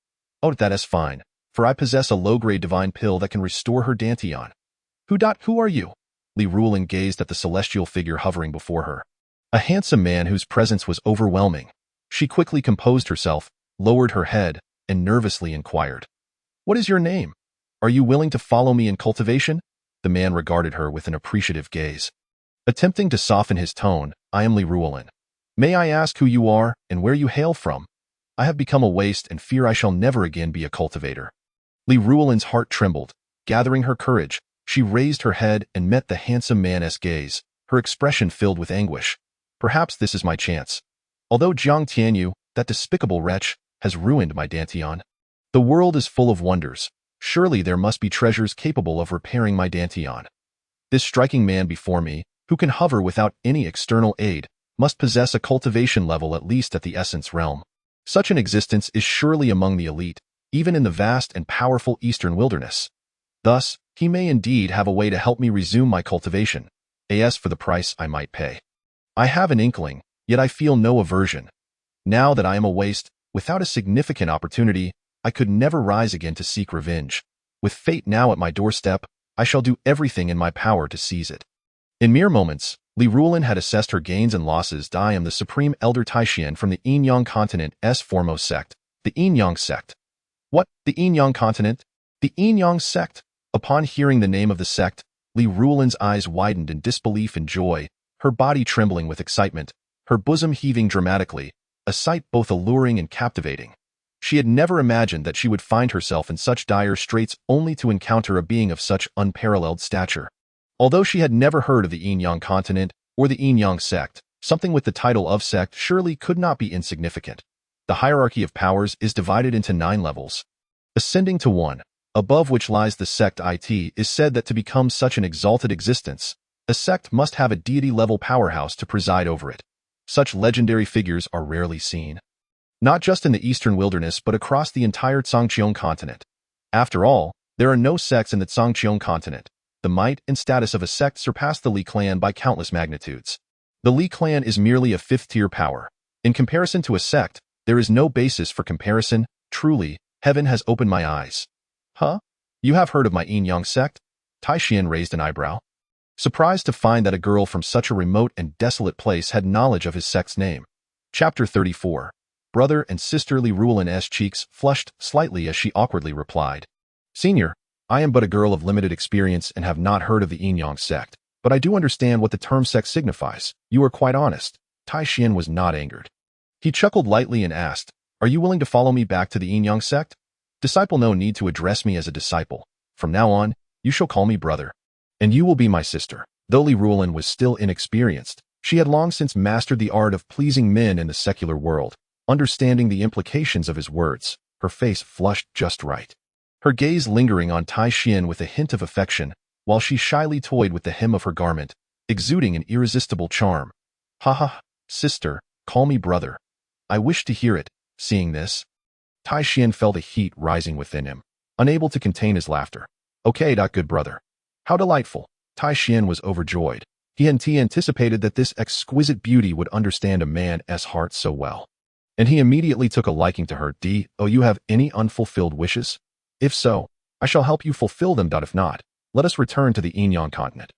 S1: Oh, that is fine, for I possess a low-grade divine pill that can restore her dantian. Who are you? Li Ruolin gazed at the celestial figure hovering before her. A handsome man whose presence was overwhelming. She quickly composed herself, lowered her head, and nervously inquired. What is your name? Are you willing to follow me in cultivation? The man regarded her with an appreciative gaze. Attempting to soften his tone, I am Li Ruolin. May I ask who you are and where you hail from? I have become a waste and fear I shall never again be a cultivator. Li Ruolin's heart trembled. Gathering her courage, she raised her head and met the handsome man's gaze, her expression filled with anguish. Perhaps this is my chance. Although Jiang Tianyu, that despicable wretch, has ruined my dantian. The world is full of wonders. Surely there must be treasures capable of repairing my dantian. This striking man before me, who can hover without any external aid, must possess a cultivation level at least at the essence realm. Such an existence is surely among the elite, even in the vast and powerful eastern wilderness. Thus, he may indeed have a way to help me resume my cultivation, as for the price I might pay. I have an inkling, yet I feel no aversion. Now that I am a waste, without a significant opportunity, I could never rise again to seek revenge. With fate now at my doorstep, I shall do everything in my power to seize it. In mere moments, Li Ruolin had assessed her gains and losses. I am the Supreme Elder Taishian from the Enyang Continent's foremost sect, the Qingyun Sect. What? The Qingyun Continent? The Qingyun Sect? Upon hearing the name of the sect, Li Ruolin's eyes widened in disbelief and joy, her body trembling with excitement, her bosom heaving dramatically, a sight both alluring and captivating. She had never imagined that she would find herself in such dire straits only to encounter a being of such unparalleled stature. Although she had never heard of the Qingyun Continent or the Qingyun Sect, something with the title of sect surely could not be insignificant. The hierarchy of powers is divided into 9 levels. Ascending to 1, above which lies the sect it is said that to become such an exalted existence, a sect must have a deity-level powerhouse to preside over it. Such legendary figures are rarely seen. Not just in the eastern wilderness but across the entire Zhangqiong continent. After all, there are no sects in the Zhangqiong continent. The might and status of a sect surpass the Li Clan by countless magnitudes. The Li Clan is merely a 5th-tier power. In comparison to a sect, there is no basis for comparison. Truly, heaven has opened my eyes. You have heard of my Qingyun Sect? Taishian raised an eyebrow. Surprised to find that a girl from such a remote and desolate place had knowledge of his sect's name. Chapter 34. Brother and sister. Li Ruolin's cheeks flushed slightly as she awkwardly replied. Senior, I am but a girl of limited experience and have not heard of the Qingyun Sect, but I do understand what the term sect signifies. You are quite honest. Taishian was not angered. He chuckled lightly and asked, Are you willing to follow me back to the Qingyun Sect? Disciple, no need to address me as a disciple. From now on, you shall call me brother. And you will be my sister. Though Li Ruolin was still inexperienced, she had long since mastered the art of pleasing men in the secular world. Understanding the implications of his words, her face flushed just right. Her gaze lingering on Taishian with a hint of affection, while she shyly toyed with the hem of her garment, exuding an irresistible charm. Sister, call me brother. I wish to hear it. Seeing this, Taishian felt a heat rising within him, unable to contain his laughter. Okay, good brother. How delightful. Tai Xian was overjoyed. He anticipated that this exquisite beauty would understand a man's heart so well. And he immediately took a liking to her. Do you have any unfulfilled wishes? If so, I shall help you fulfill them. If not, let us return to the Qingyun continent.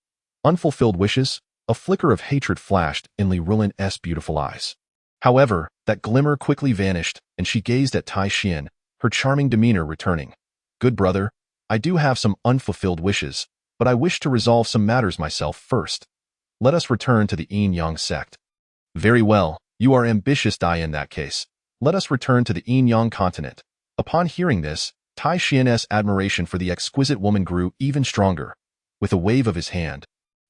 S1: Unfulfilled wishes? A flicker of hatred flashed in Li Rulan's beautiful eyes. However, that glimmer quickly vanished, and she gazed at Tai Xian, her charming demeanor returning. Good brother, I do have some unfulfilled wishes, but I wish to resolve some matters myself first. Let us return to the Qingyun Sect. Very well, you are ambitious. In that case, let us return to the Qingyun continent. Upon hearing this, Tai Xian's admiration for the exquisite woman grew even stronger. With a wave of his hand,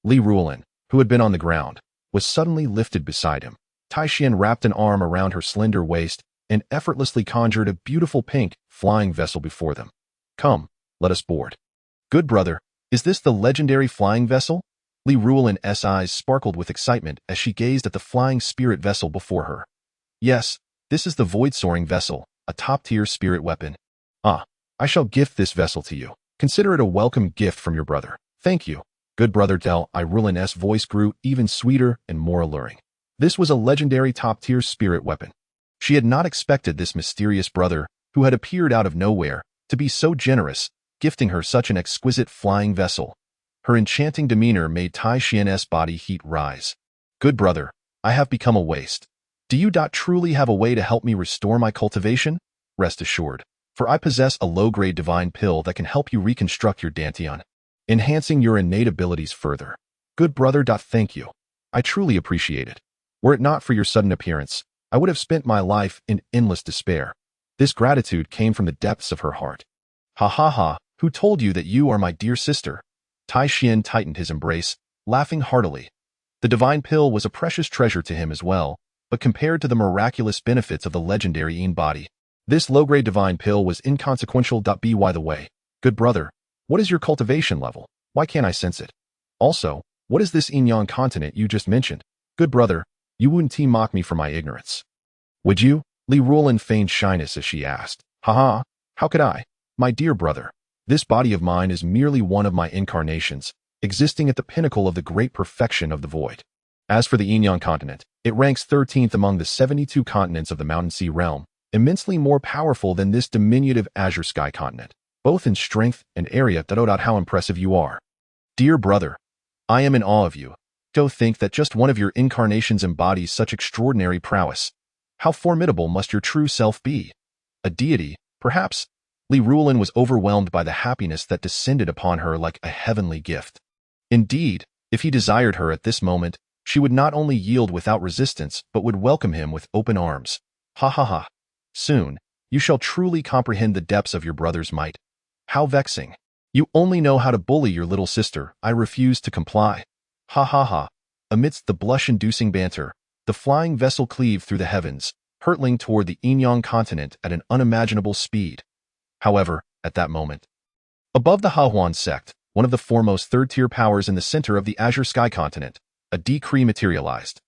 S1: Li Rulan, who had been on the ground, was suddenly lifted beside him. Tai Xian wrapped an arm around her slender waist and effortlessly conjured a beautiful pink, flying vessel before them. Come, let us board. Good brother, is this the legendary flying vessel? Li Rulan's eyes sparkled with excitement as she gazed at the flying spirit vessel before her. Yes, this is the void-soaring vessel, a top-tier spirit weapon. I shall gift this vessel to you. Consider it a welcome gift from your brother. Thank you. Good brother. Li Rulan's voice grew even sweeter and more alluring. This was a legendary top-tier spirit weapon. She had not expected this mysterious brother, who had appeared out of nowhere, to be so generous, gifting her such an exquisite flying vessel. Her enchanting demeanor made Tai Xian's body heat rise. Good brother, I have become a waste. Do you truly have a way to help me restore my cultivation? Rest assured, for I possess a low-grade divine pill that can help you reconstruct your dantian, enhancing your innate abilities further. Good brother. Thank you. I truly appreciate it. Were it not for your sudden appearance, I would have spent my life in endless despair. This gratitude came from the depths of her heart. Ha ha ha, who told you that you are my dear sister? Tai Xian tightened his embrace, laughing heartily. The divine pill was a precious treasure to him as well, but compared to the miraculous benefits of the legendary Yin body, this low-grade divine pill was inconsequential. By the way, good brother, what is your cultivation level? Why can't I sense it? Also, what is this Qingyun continent you just mentioned? Good brother, you wouldn't mock me for my ignorance. Would you? Li Rulan feigned shyness as she asked. Haha, how could I? My dear brother, this body of mine is merely one of my incarnations, existing at the pinnacle of the great perfection of the void. As for the Qingyun continent, it ranks 13th among the 72 continents of the Mountain Sea realm, immensely more powerful than this diminutive azure sky continent, both in strength and area. How impressive you are. Dear brother, I am in awe of you. Don't think that just one of your incarnations embodies such extraordinary prowess. How formidable must your true self be? A deity, perhaps? Li Rulan was overwhelmed by the happiness that descended upon her like a heavenly gift. Indeed, if he desired her at this moment, she would not only yield without resistance, but would welcome him with open arms. Ha ha ha. Soon, you shall truly comprehend the depths of your brother's might. How vexing. You only know how to bully your little sister. I refuse to comply. Ha ha ha. Amidst the blush-inducing banter, the flying vessel cleaved through the heavens, hurtling toward the Qingyun continent at an unimaginable speed. However, at that moment, above the Qingyun Sect, one of the foremost third-tier powers in the center of the Azure Sky continent, a decree materialized.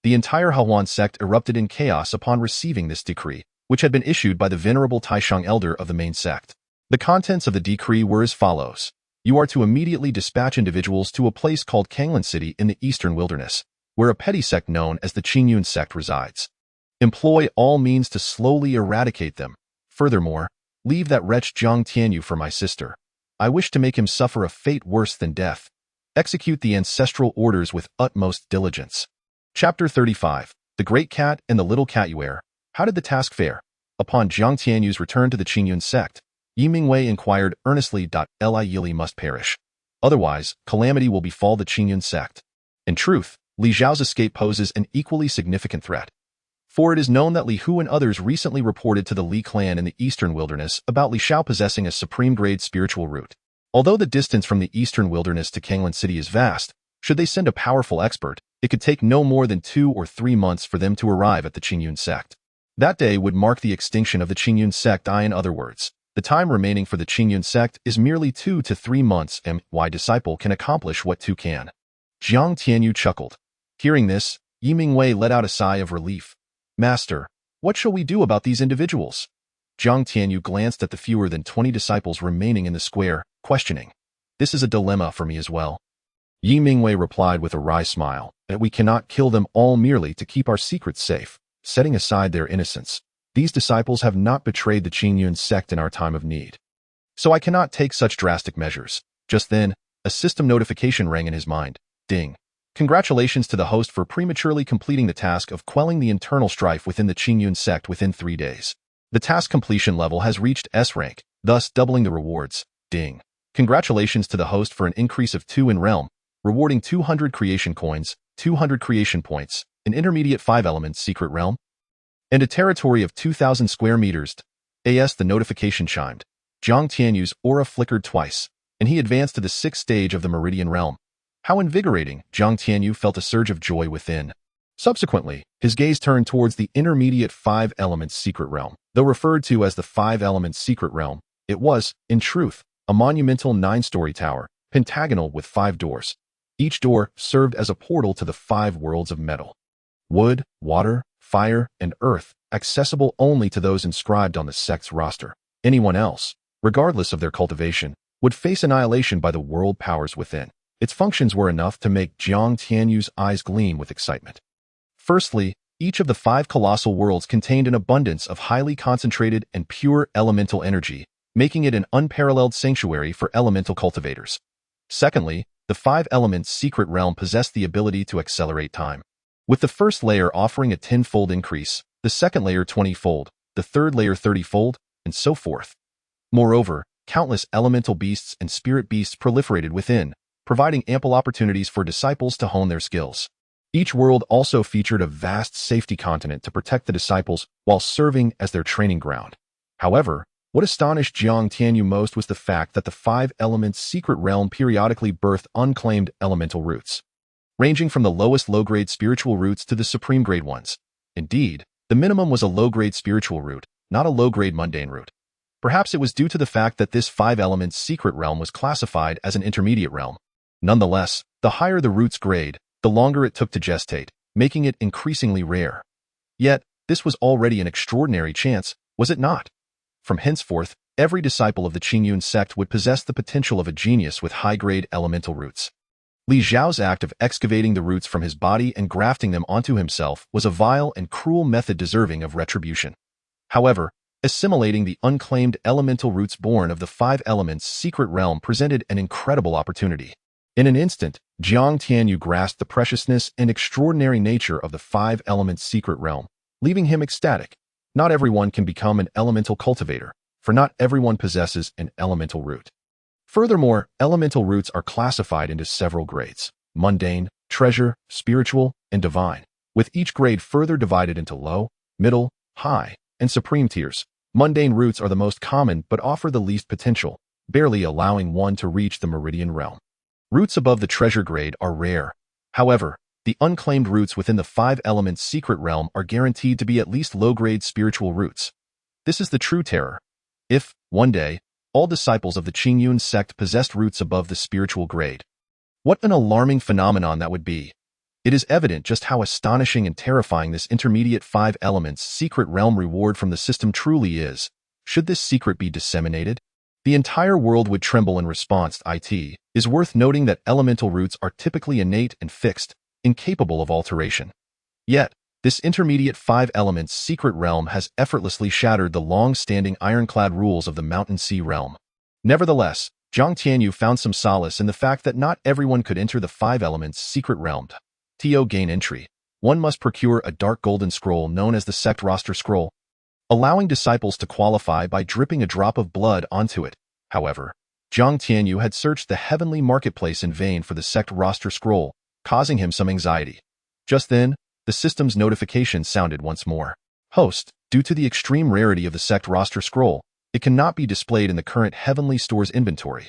S1: The entire Qingyun Sect erupted in chaos upon receiving this decree, which had been issued by the venerable Taishang elder of the main sect. The contents of the decree were as follows. You are to immediately dispatch individuals to a place called Qinglan City in the eastern wilderness, where a petty sect known as the Qingyun Sect resides. Employ all means to slowly eradicate them. Furthermore, leave that wretch Jiang Tianyu for my sister. I wish to make him suffer a fate worse than death. Execute the ancestral orders with utmost diligence. Chapter 35. The Great Cat and the Little Catuar. How did the task fare? Upon Jiang Tianyu's return to the Qingyun Sect, Yi Mingwei inquired earnestly. Li Yili must perish. Otherwise, calamity will befall the Qingyun Sect. In truth, Li Zhao's escape poses an equally significant threat. For it is known that Li Hu and others recently reported to the Li Clan in the eastern wilderness about Li Xiao possessing a supreme-grade spiritual root. Although the distance from the eastern wilderness to Qinglan City is vast, should they send a powerful expert, it could take no more than 2 or 3 months for them to arrive at the Qingyun Sect. That day would mark the extinction of the Qingyun Sect. In other words, the time remaining for the Qingyun Sect is merely 2 to 3 months, and my disciple can accomplish what 2 can. Jiang Tianyu chuckled. Hearing this, Yi Mingwei let out a sigh of relief. Master, what shall we do about these individuals? Jiang Tianyu glanced at the fewer than 20 disciples remaining in the square, questioning. This is a dilemma for me as well. Yi Mingwei replied with a wry smile, that we cannot kill them all merely to keep our secrets safe, setting aside their innocence. These disciples have not betrayed the Qingyun Sect in our time of need. So I cannot take such drastic measures. Just then, a system notification rang in his mind. Ding. Congratulations to the host for prematurely completing the task of quelling the internal strife within the Qingyun Sect within 3 days. The task completion level has reached S rank, thus doubling the rewards. Ding. Congratulations to the host for an increase of 2 in realm, rewarding 200 creation coins, 200 creation points, an intermediate 5 elements secret realm, and a territory of 2,000 square meters. As the notification chimed, Zhang Tianyu's aura flickered twice, and he advanced to the 6th stage of the Meridian realm. How invigorating! Zhang Tianyu felt a surge of joy within. Subsequently, his gaze turned towards the intermediate 5 elements secret realm. Though referred to as the 5 elements secret realm, it was, in truth, a monumental 9-story tower, pentagonal with 5 doors. Each door served as a portal to the 5 worlds of metal. Wood, water, fire, and earth, accessible only to those inscribed on the sect's roster. Anyone else, regardless of their cultivation, would face annihilation by the world powers within. Its functions were enough to make Zhang Tianyu's eyes gleam with excitement. Firstly, each of the 5 colossal worlds contained an abundance of highly concentrated and pure elemental energy, making it an unparalleled sanctuary for elemental cultivators. Secondly, the 5 elements secret realm possessed the ability to accelerate time. With the first layer offering a 10-fold increase, the second layer 20-fold, the third layer 30-fold, and so forth. Moreover, countless elemental beasts and spirit beasts proliferated within, providing ample opportunities for disciples to hone their skills. Each world also featured a vast safety continent to protect the disciples while serving as their training ground. However, what astonished Zhang Tianyu most was the fact that the 5 elements secret realm periodically birthed unclaimed elemental roots, ranging from the lowest low-grade spiritual roots to the supreme-grade ones. Indeed, the minimum was a low-grade spiritual root, not a low-grade mundane root. Perhaps it was due to the fact that this 5 elements secret realm was classified as an intermediate realm. Nonetheless, the higher the root's grade, the longer it took to gestate, making it increasingly rare. Yet, this was already an extraordinary chance, was it not? From henceforth, every disciple of the Qingyun Sect would possess the potential of a genius with high-grade elemental roots. Li Zhao's act of excavating the roots from his body and grafting them onto himself was a vile and cruel method deserving of retribution. However, assimilating the unclaimed elemental roots born of the 5 elements secret realm presented an incredible opportunity. In an instant, Zhang Tianyu grasped the preciousness and extraordinary nature of the 5 elements secret realm, leaving him ecstatic. Not everyone can become an elemental cultivator, for not everyone possesses an elemental root. Furthermore, elemental roots are classified into several grades: mundane, treasure, spiritual, and divine, with each grade further divided into low, middle, high, and supreme tiers. Mundane roots are the most common but offer the least potential, barely allowing one to reach the Meridian realm. Roots above the treasure grade are rare. However, the unclaimed roots within the 5 elements secret realm are guaranteed to be at least low-grade spiritual roots. This is the true terror. If, one day, all disciples of the Qingyun Sect possessed roots above the spiritual grade, what an alarming phenomenon that would be. It is evident just how astonishing and terrifying this intermediate 5 elements secret realm reward from the system truly is. Should this secret be disseminated, the entire world would tremble in response. It is worth noting that elemental roots are typically innate and fixed, incapable of alteration. Yet, this intermediate 5 elements secret realm has effortlessly shattered the long-standing ironclad rules of the Mountain Sea realm. Nevertheless, Zhang Tianyu found some solace in the fact that not everyone could enter the 5 elements secret realm. To gain entry, one must procure a dark golden scroll known as the Sect Roster Scroll, allowing disciples to qualify by dripping a drop of blood onto it. However, Zhang Tianyu had searched the heavenly marketplace in vain for the Sect Roster Scroll, causing him some anxiety. Just then, the system's notification sounded once more. Host, due to the extreme rarity of the Sect Roster Scroll, it cannot be displayed in the current Heavenly Store's inventory.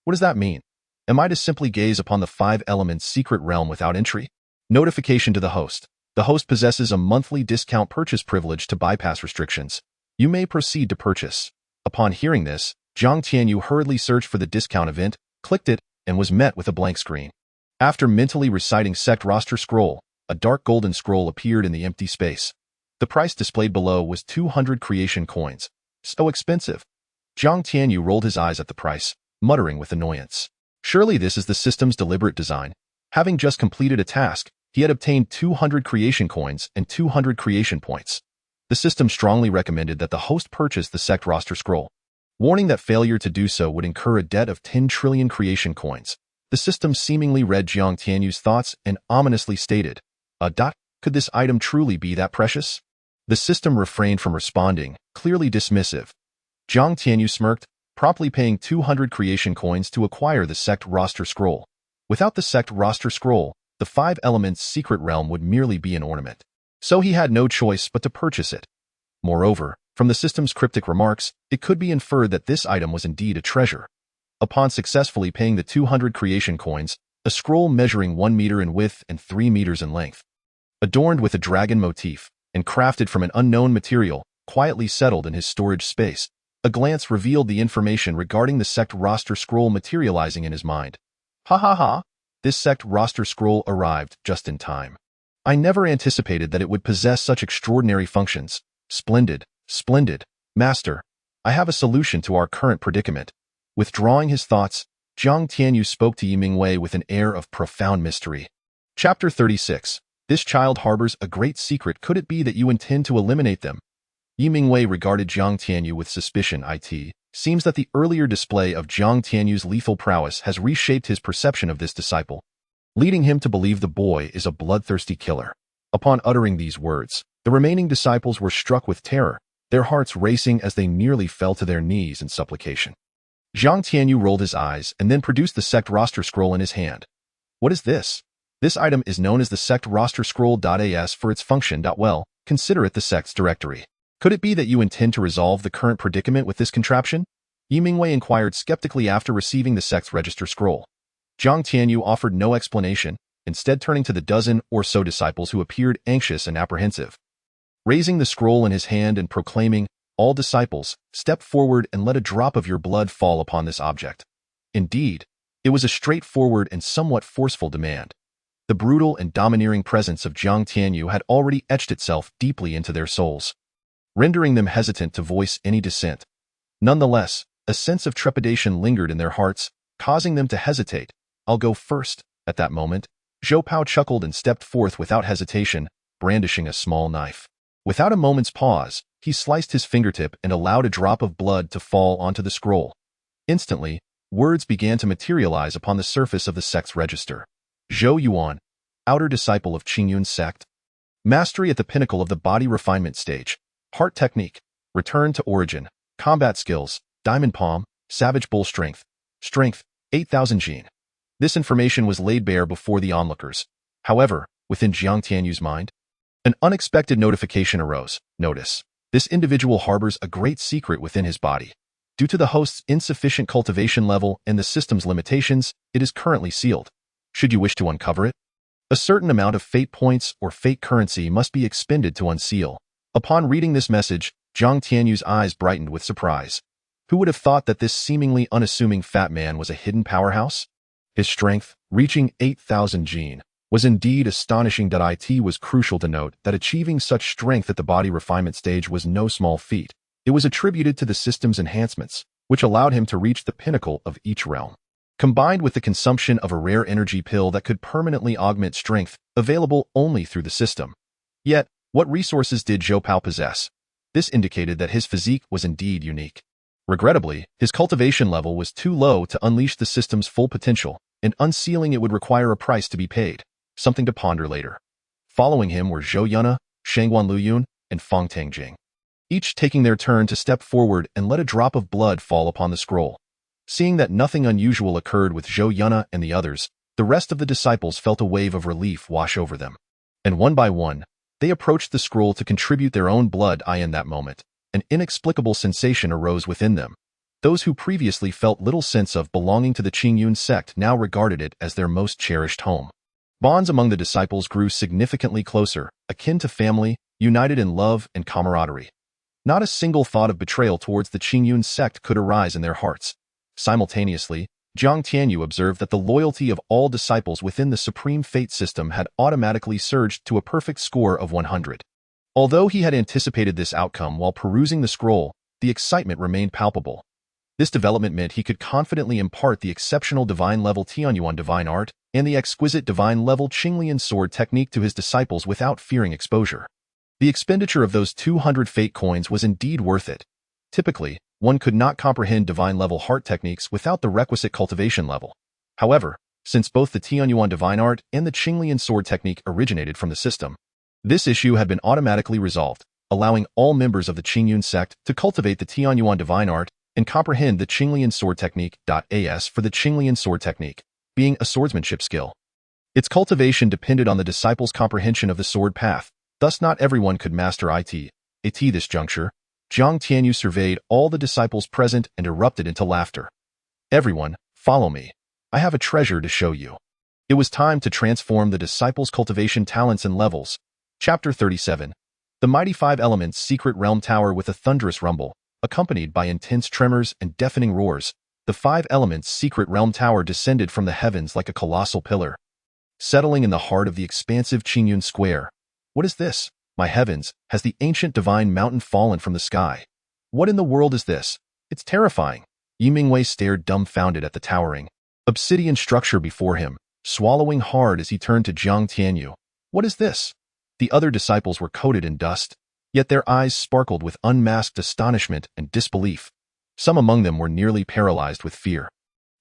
S1: What does that mean? Am I to simply gaze upon the 5 elements secret realm without entry? Notification to the host. The host possesses a monthly discount purchase privilege to bypass restrictions. You may proceed to purchase. Upon hearing this, Zhang Tianyu hurriedly searched for the discount event, clicked it, and was met with a blank screen. After mentally reciting Sect Roster Scroll, a dark golden scroll appeared in the empty space. The price displayed below was 200 creation coins. So expensive. Zhang Tianyu rolled his eyes at the price, muttering with annoyance. Surely this is the system's deliberate design. Having just completed a task, he had obtained 200 creation coins and 200 creation points. The system strongly recommended that the host purchase the sect roster scroll, warning that failure to do so would incur a debt of 10 trillion creation coins. The system seemingly read Jiang Tianyu's thoughts and ominously stated, Could this item truly be that precious? The system refrained from responding, clearly dismissive. Jiang Tianyu smirked, promptly paying 200 creation coins to acquire the sect roster scroll. Without the sect roster scroll, the 5 elements secret realm would merely be an ornament. So he had no choice but to purchase it. Moreover, from the system's cryptic remarks, it could be inferred that this item was indeed a treasure. Upon successfully paying the 200 creation coins, a scroll measuring 1 meter in width and 3 meters in length, adorned with a dragon motif, and crafted from an unknown material, quietly settled in his storage space. A glance revealed the information regarding the sect roster scroll materializing in his mind. Ha ha ha! This sect roster scroll arrived just in time. I never anticipated that it would possess such extraordinary functions. Splendid, splendid. Master, I have a solution to our current predicament. Withdrawing his thoughts, Jiang Tianyu spoke to Yimingwei with an air of profound mystery. Chapter 36. This child harbors a great secret. Could it be that you intend to eliminate them? Yimingwei regarded Jiang Tianyu with suspicion. It seems that the earlier display of Jiang Tianyu's lethal prowess has reshaped his perception of this disciple, leading him to believe the boy is a bloodthirsty killer. Upon uttering these words, the remaining disciples were struck with terror, their hearts racing as they nearly fell to their knees in supplication. Jiang Tianyu rolled his eyes and then produced the sect roster scroll in his hand. What is this? This item is known as the sect roster scroll.as for its function. Well, consider it the sect's directory. Could it be that you intend to resolve the current predicament with this contraption? Yimingwei inquired skeptically after receiving the sect's register scroll. Jiang Tianyu offered no explanation, instead turning to the dozen or so disciples who appeared anxious and apprehensive. Raising the scroll in his hand and proclaiming, "All disciples, step forward and let a drop of your blood fall upon this object." Indeed, it was a straightforward and somewhat forceful demand. The brutal and domineering presence of Jiang Tianyu had already etched itself deeply into their souls, rendering them hesitant to voice any dissent. Nonetheless, a sense of trepidation lingered in their hearts, causing them to hesitate. "I'll go first." At that moment, Zhou Pao chuckled and stepped forth without hesitation, brandishing a small knife. Without a moment's pause, he sliced his fingertip and allowed a drop of blood to fall onto the scroll. Instantly, words began to materialize upon the surface of the sect's register. Zhou Yuan, outer disciple of Qingyun Sect. Mastery at the pinnacle of the body refinement stage. Heart technique. Return to origin. Combat skills. Diamond palm. Savage bull strength. Strength, 8,000 Jin. This information was laid bare before the onlookers. However, within Jiang Tianyu's mind, an unexpected notification arose. Notice. This individual harbors a great secret within his body. Due to the host's insufficient cultivation level and the system's limitations, it is currently sealed. Should you wish to uncover it, a certain amount of fate points or fate currency must be expended to unseal. Upon reading this message, Jiang Tianyu's eyes brightened with surprise. Who would have thought that this seemingly unassuming fat man was a hidden powerhouse? His strength, reaching 8,000 Jin, was indeed astonishing. It was crucial to note that achieving such strength at the body refinement stage was no small feat. It was attributed to the system's enhancements, which allowed him to reach the pinnacle of each realm. Combined with the consumption of a rare energy pill that could permanently augment strength, available only through the system. Yet, what resources did Zhou Pao possess? This indicated that his physique was indeed unique. Regrettably, his cultivation level was too low to unleash the system's full potential, and unsealing it would require a price to be paid, something to ponder later. Following him were Zhou Yunna, Shangguan Luyun, and Feng Tangjing, each taking their turn to step forward and let a drop of blood fall upon the scroll. Seeing that nothing unusual occurred with Zhou Yunna and the others, the rest of the disciples felt a wave of relief wash over them. And one by one, they approached the scroll to contribute their own blood. In that moment, an inexplicable sensation arose within them. Those who previously felt little sense of belonging to the Qingyun Sect now regarded it as their most cherished home. Bonds among the disciples grew significantly closer, akin to family, united in love and camaraderie. Not a single thought of betrayal towards the Qingyun Sect could arise in their hearts. Simultaneously, Jiang Tianyu observed that the loyalty of all disciples within the Supreme Fate system had automatically surged to a perfect score of 100. Although he had anticipated this outcome while perusing the scroll, the excitement remained palpable. This development meant he could confidently impart the exceptional divine-level Tianyuan divine art and the exquisite divine-level Qingyun sword technique to his disciples without fearing exposure. The expenditure of those 200 fate coins was indeed worth it. Typically, one could not comprehend divine-level heart techniques without the requisite cultivation level. However, since both the Tianyuan divine art and the Qingyun sword technique originated from the system, this issue had been automatically resolved, allowing all members of the Qingyun Sect to cultivate the Tianyuan divine art and comprehend the Qingyun sword technique. As for the Qingyun sword technique, being a swordsmanship skill, its cultivation depended on the disciples' comprehension of the sword path, thus not everyone could master it. At this juncture, Jiang Tianyu surveyed all the disciples present and erupted into laughter. "Everyone, follow me. I have a treasure to show you." It was time to transform the disciples' cultivation talents and levels. Chapter 37. The mighty five elements secret realm tower. With a thunderous rumble, accompanied by intense tremors and deafening roars, the five elements secret realm tower descended from the heavens like a colossal pillar, settling in the heart of the expansive Qingyun Square. What is this? My heavens, has the ancient divine mountain fallen from the sky? What in the world is this? It's terrifying. Yi Mingwei stared dumbfounded at the towering obsidian structure before him, swallowing hard as he turned to Jiang Tianyu. What is this? The other disciples were coated in dust, yet their eyes sparkled with unmasked astonishment and disbelief. Some among them were nearly paralyzed with fear.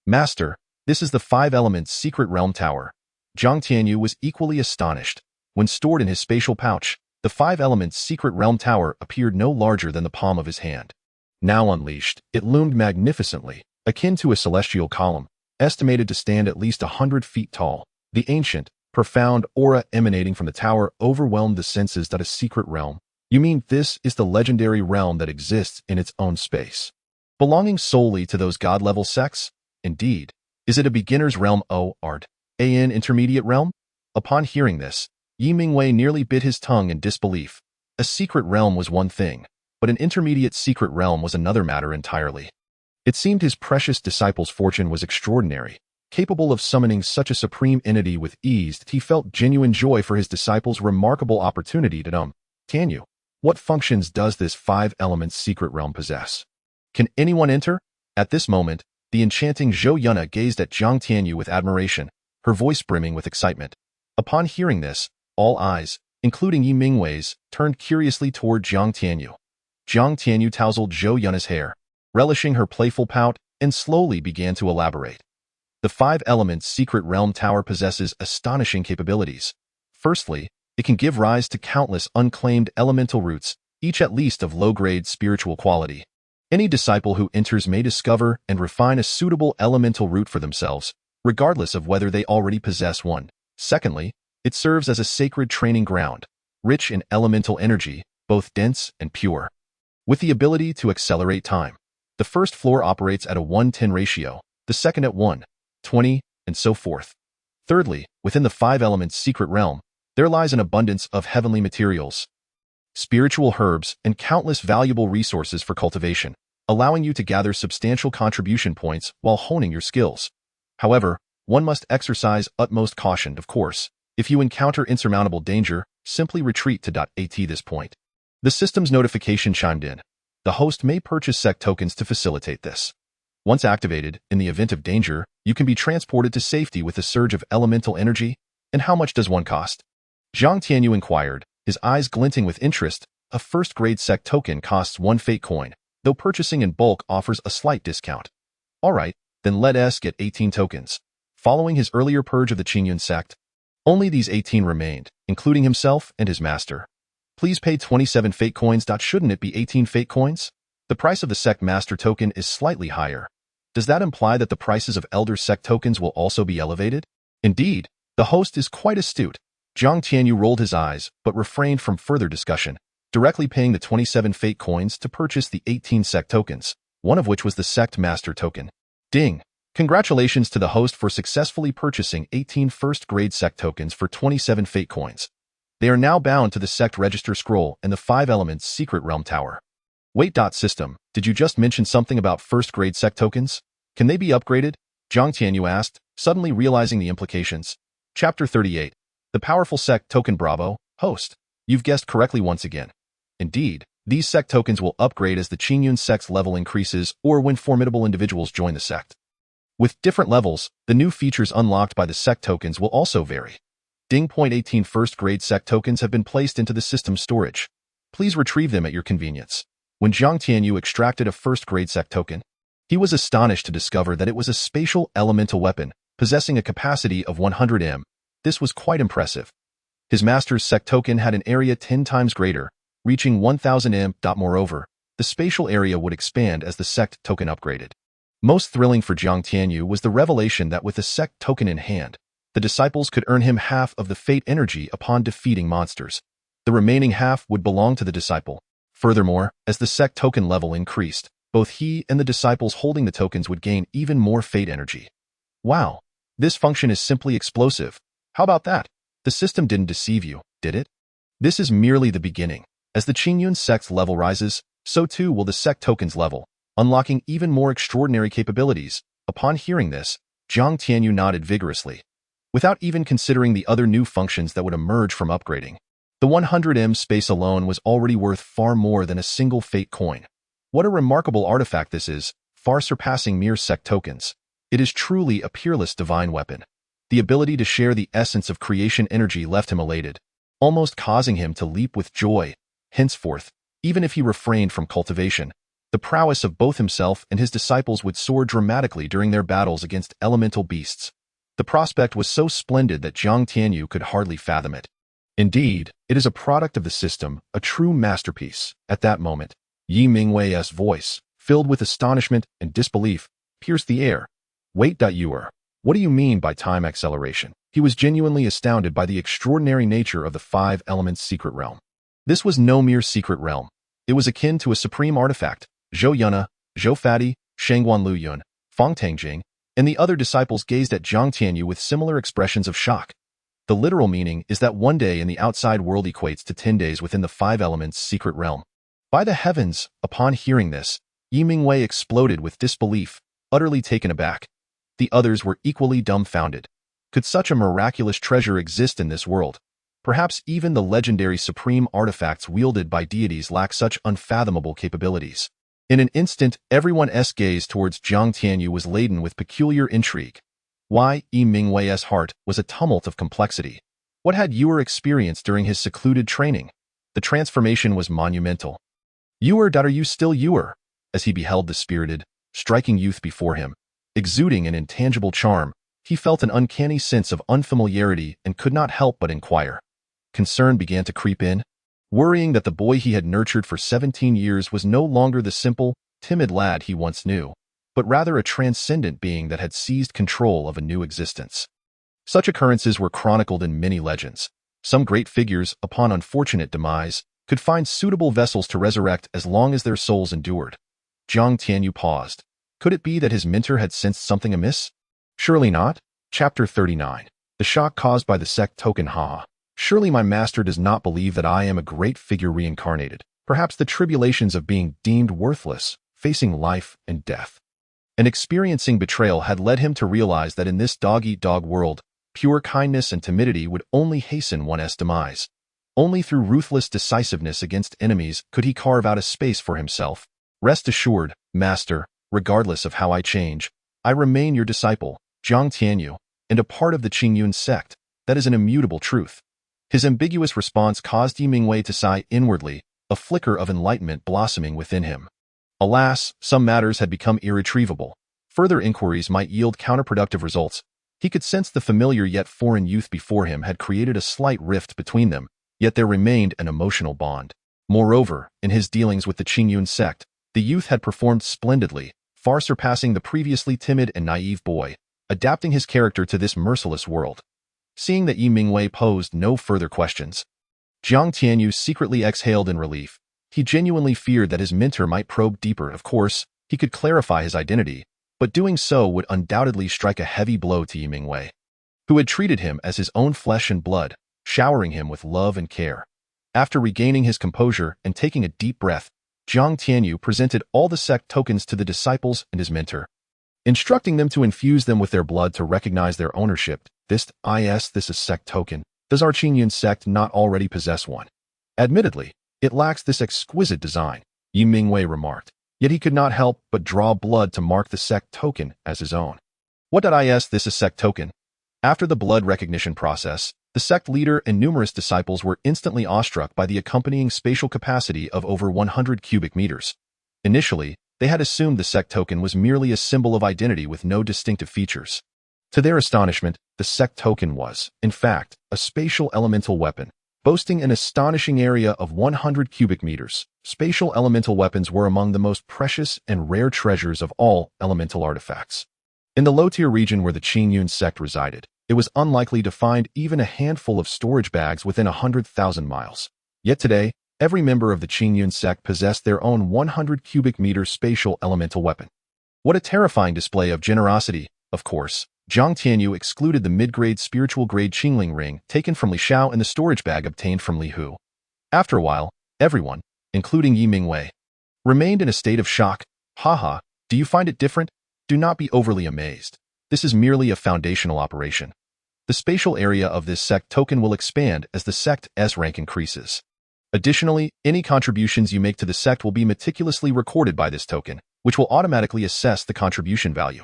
S1: "Master, this is the five elements secret realm tower." Jiang Tianyu was equally astonished. When stored in his spatial pouch, the five elements secret realm tower appeared no larger than the palm of his hand. Now unleashed, it loomed magnificently, akin to a celestial column, estimated to stand at least 100 feet tall. The ancient, profound aura emanating from the tower overwhelmed the senses. A secret realm? You mean this is the legendary realm that exists in its own space, belonging solely to those god-level sects? Indeed. Is it a beginner's realm or an intermediate realm? Upon hearing this, Yi Mingwei nearly bit his tongue in disbelief. A secret realm was one thing, but an intermediate secret realm was another matter entirely. It seemed his precious disciple's fortune was extraordinary. Capable of summoning such a supreme entity with ease, he felt genuine joy for his disciple's remarkable opportunity to Tianyu, what functions does this five elements secret realm possess? Can anyone enter? At this moment, the enchanting Zhou Yuna gazed at Jiang Tianyu with admiration, her voice brimming with excitement. Upon hearing this, all eyes, including Yi Mingwei's, turned curiously toward Jiang Tianyu. Jiang Tianyu tousled Zhou Yuna's hair, relishing her playful pout, and slowly began to elaborate. The five elements secret realm tower possesses astonishing capabilities. Firstly, it can give rise to countless unclaimed elemental roots, each at least of low-grade spiritual quality. Any disciple who enters may discover and refine a suitable elemental root for themselves, regardless of whether they already possess one. Secondly, it serves as a sacred training ground, rich in elemental energy, both dense and pure, with the ability to accelerate time. The first floor operates at a 1:10 ratio, the second at 1:20, and so forth. Thirdly, within the five elements secret realm, there lies an abundance of heavenly materials, spiritual herbs, and countless valuable resources for cultivation, allowing you to gather substantial contribution points while honing your skills. However, one must exercise utmost caution, of course. If you encounter insurmountable danger, simply retreat to at this point. The system's notification chimed in. The host may purchase sect tokens to facilitate this. Once activated, in the event of danger, you can be transported to safety with a surge of elemental energy. And how much does one cost? Jiang Tianyu inquired, his eyes glinting with interest. A first-grade sect token costs 1 fate coin, though purchasing in bulk offers a slight discount. All right, then let us get 18 tokens. Following his earlier purge of the Qingyun Sect, only these 18 remained, including himself and his master. Please pay 27 fate coins. Shouldn't it be 18 fate coins? The price of the sect master token is slightly higher. Does that imply that the prices of elder sect tokens will also be elevated? Indeed, the host is quite astute. Jiang Tianyu rolled his eyes, but refrained from further discussion, directly paying the 27 fate coins to purchase the 18 sect tokens, one of which was the sect master token. Ding! Congratulations to the host for successfully purchasing 18 first-grade sect tokens for 27 fate coins. They are now bound to the sect register scroll and the five elements secret realm tower. Wait. System, did you just mention something about first-grade sect tokens? Can they be upgraded? Jiang Tianyu asked, suddenly realizing the implications. Chapter 38. The powerful sect token. Bravo, host. You've guessed correctly once again. Indeed, These sect tokens will upgrade as the Qingyun Sect's level increases or when formidable individuals join the sect. With different levels, the new features unlocked by the sect tokens will also vary. Ding.18 first-grade sect tokens have been placed into the system storage. Please retrieve them at your convenience. When Jiang Tianyu extracted a first-grade sect token, he was astonished to discover that it was a spatial elemental weapon, possessing a capacity of 100 m. This was quite impressive. His master's sect token had an area 10 times greater, reaching 1000 m. Moreover, the spatial area would expand as the sect token upgraded. Most thrilling for Jiang Tianyu was the revelation that with the sect token in hand, the disciples could earn him half of the fate energy upon defeating monsters. The remaining half would belong to the disciple. Furthermore, as the sect token level increased, both he and the disciples holding the tokens would gain even more fate energy. Wow, this function is simply explosive. How about that? The system didn't deceive you, did it? This is merely the beginning. As the Qingyun Sect's level rises, so too will the sect token's level, unlocking even more extraordinary capabilities. Upon hearing this, Jiang Tianyu nodded vigorously, without even considering the other new functions that would emerge from upgrading. The 100 m space alone was already worth far more than a single fate coin. What a remarkable artifact this is, far surpassing mere sect tokens. It is truly a peerless divine weapon. The ability to share the essence of creation energy left him elated, almost causing him to leap with joy. Henceforth, even if he refrained from cultivation, the prowess of both himself and his disciples would soar dramatically during their battles against elemental beasts. The prospect was so splendid that Jiang Tianyu could hardly fathom it. Indeed, it is a product of the system, a true masterpiece. At that moment, Yi Mingwei's voice, filled with astonishment and disbelief, pierced the air. Wait, what do you mean by time acceleration? He was genuinely astounded by the extraordinary nature of the five elements secret realm. This was no mere secret realm. It was akin to a supreme artifact. Zhou Yunna, Zhou Fadi, Shangguan Luyun, Fong Tangjing, and the other disciples gazed at Jiang Tianyu with similar expressions of shock. The literal meaning is that one day in the outside world equates to 10 days within the five elements secret realm. By the heavens, upon hearing this, Yi Mingwei exploded with disbelief, utterly taken aback. The others were equally dumbfounded. Could such a miraculous treasure exist in this world? Perhaps even the legendary supreme artifacts wielded by deities lack such unfathomable capabilities. In an instant, everyone's gaze towards Jiang Tianyu was laden with peculiar intrigue. Yi Mingwei's heart was a tumult of complexity. What had Yuer experienced during his secluded training? The transformation was monumental. Are you still Yuer? As he beheld the spirited, striking youth before him, exuding an intangible charm, he felt an uncanny sense of unfamiliarity and could not help but inquire. Concern began to creep in, worrying that the boy he had nurtured for 17 years was no longer the simple, timid lad he once knew, but rather a transcendent being that had seized control of a new existence. Such occurrences were chronicled in many legends. Some great figures, upon unfortunate demise, could find suitable vessels to resurrect as long as their souls endured. Jiang Tianyu paused. Could it be that his mentor had sensed something amiss? Surely not. Chapter 39. The shock caused by the sect token. Surely my master does not believe that I am a great figure reincarnated. Perhaps the tribulations of being deemed worthless, facing life and death, and experiencing betrayal had led him to realize that in this dog-eat-dog world, pure kindness and timidity would only hasten one's demise. Only through ruthless decisiveness against enemies could he carve out a space for himself. Rest assured, master, regardless of how I change, I remain your disciple, Jiang Tianyu, and a part of the Qingyun Sect. That is an immutable truth. His ambiguous response caused Yi Mingwei to sigh inwardly, a flicker of enlightenment blossoming within him. Alas, some matters had become irretrievable. Further inquiries might yield counterproductive results. He could sense the familiar yet foreign youth before him had created a slight rift between them, yet there remained an emotional bond. Moreover, in his dealings with the Qingyun Sect, the youth had performed splendidly, far surpassing the previously timid and naive boy, adapting his character to this merciless world. Seeing that Yi Mingwei posed no further questions, Jiang Tianyu secretly exhaled in relief. He genuinely feared that his mentor might probe deeper. Of course, he could clarify his identity, but doing so would undoubtedly strike a heavy blow to Yi Mingwei, who had treated him as his own flesh and blood, showering him with love and care. After regaining his composure and taking a deep breath, Jiang Tianyu presented all the sect tokens to the disciples and his mentor, instructing them to infuse them with their blood to recognize their ownership. This is sect token. Does our Qingyun Sect not already possess one? Admittedly, It lacks this exquisite design, Yi Mingwei remarked. Yet he could not help but draw blood to mark the sect token as his own. What is this a sect token? After the blood recognition process, the sect leader and numerous disciples were instantly awestruck by the accompanying spatial capacity of over 100 cubic meters. Initially, they had assumed the sect token was merely a symbol of identity with no distinctive features. To their astonishment, the sect token was, in fact, a spatial elemental weapon, boasting an astonishing area of 100 cubic meters. Spatial elemental weapons were among the most precious and rare treasures of all elemental artifacts. In the low-tier region where the Qingyun Sect resided, it was unlikely to find even a handful of storage bags within 100,000 miles. Yet today, every member of the Qingyun Sect possessed their own 100 cubic meter spatial elemental weapon. What a terrifying display of generosity! Of course, Zhang Tianyu excluded the mid-grade spiritual-grade Qingling ring taken from Li Xiao and the storage bag obtained from Li Hu. After a while, everyone, including Yi Mingwei, remained in a state of shock. Haha, do you find it different? Do not be overly amazed. This is merely a foundational operation. The spatial area of this sect token will expand as the sect's rank increases. Additionally, any contributions you make to the sect will be meticulously recorded by this token, which will automatically assess the contribution value.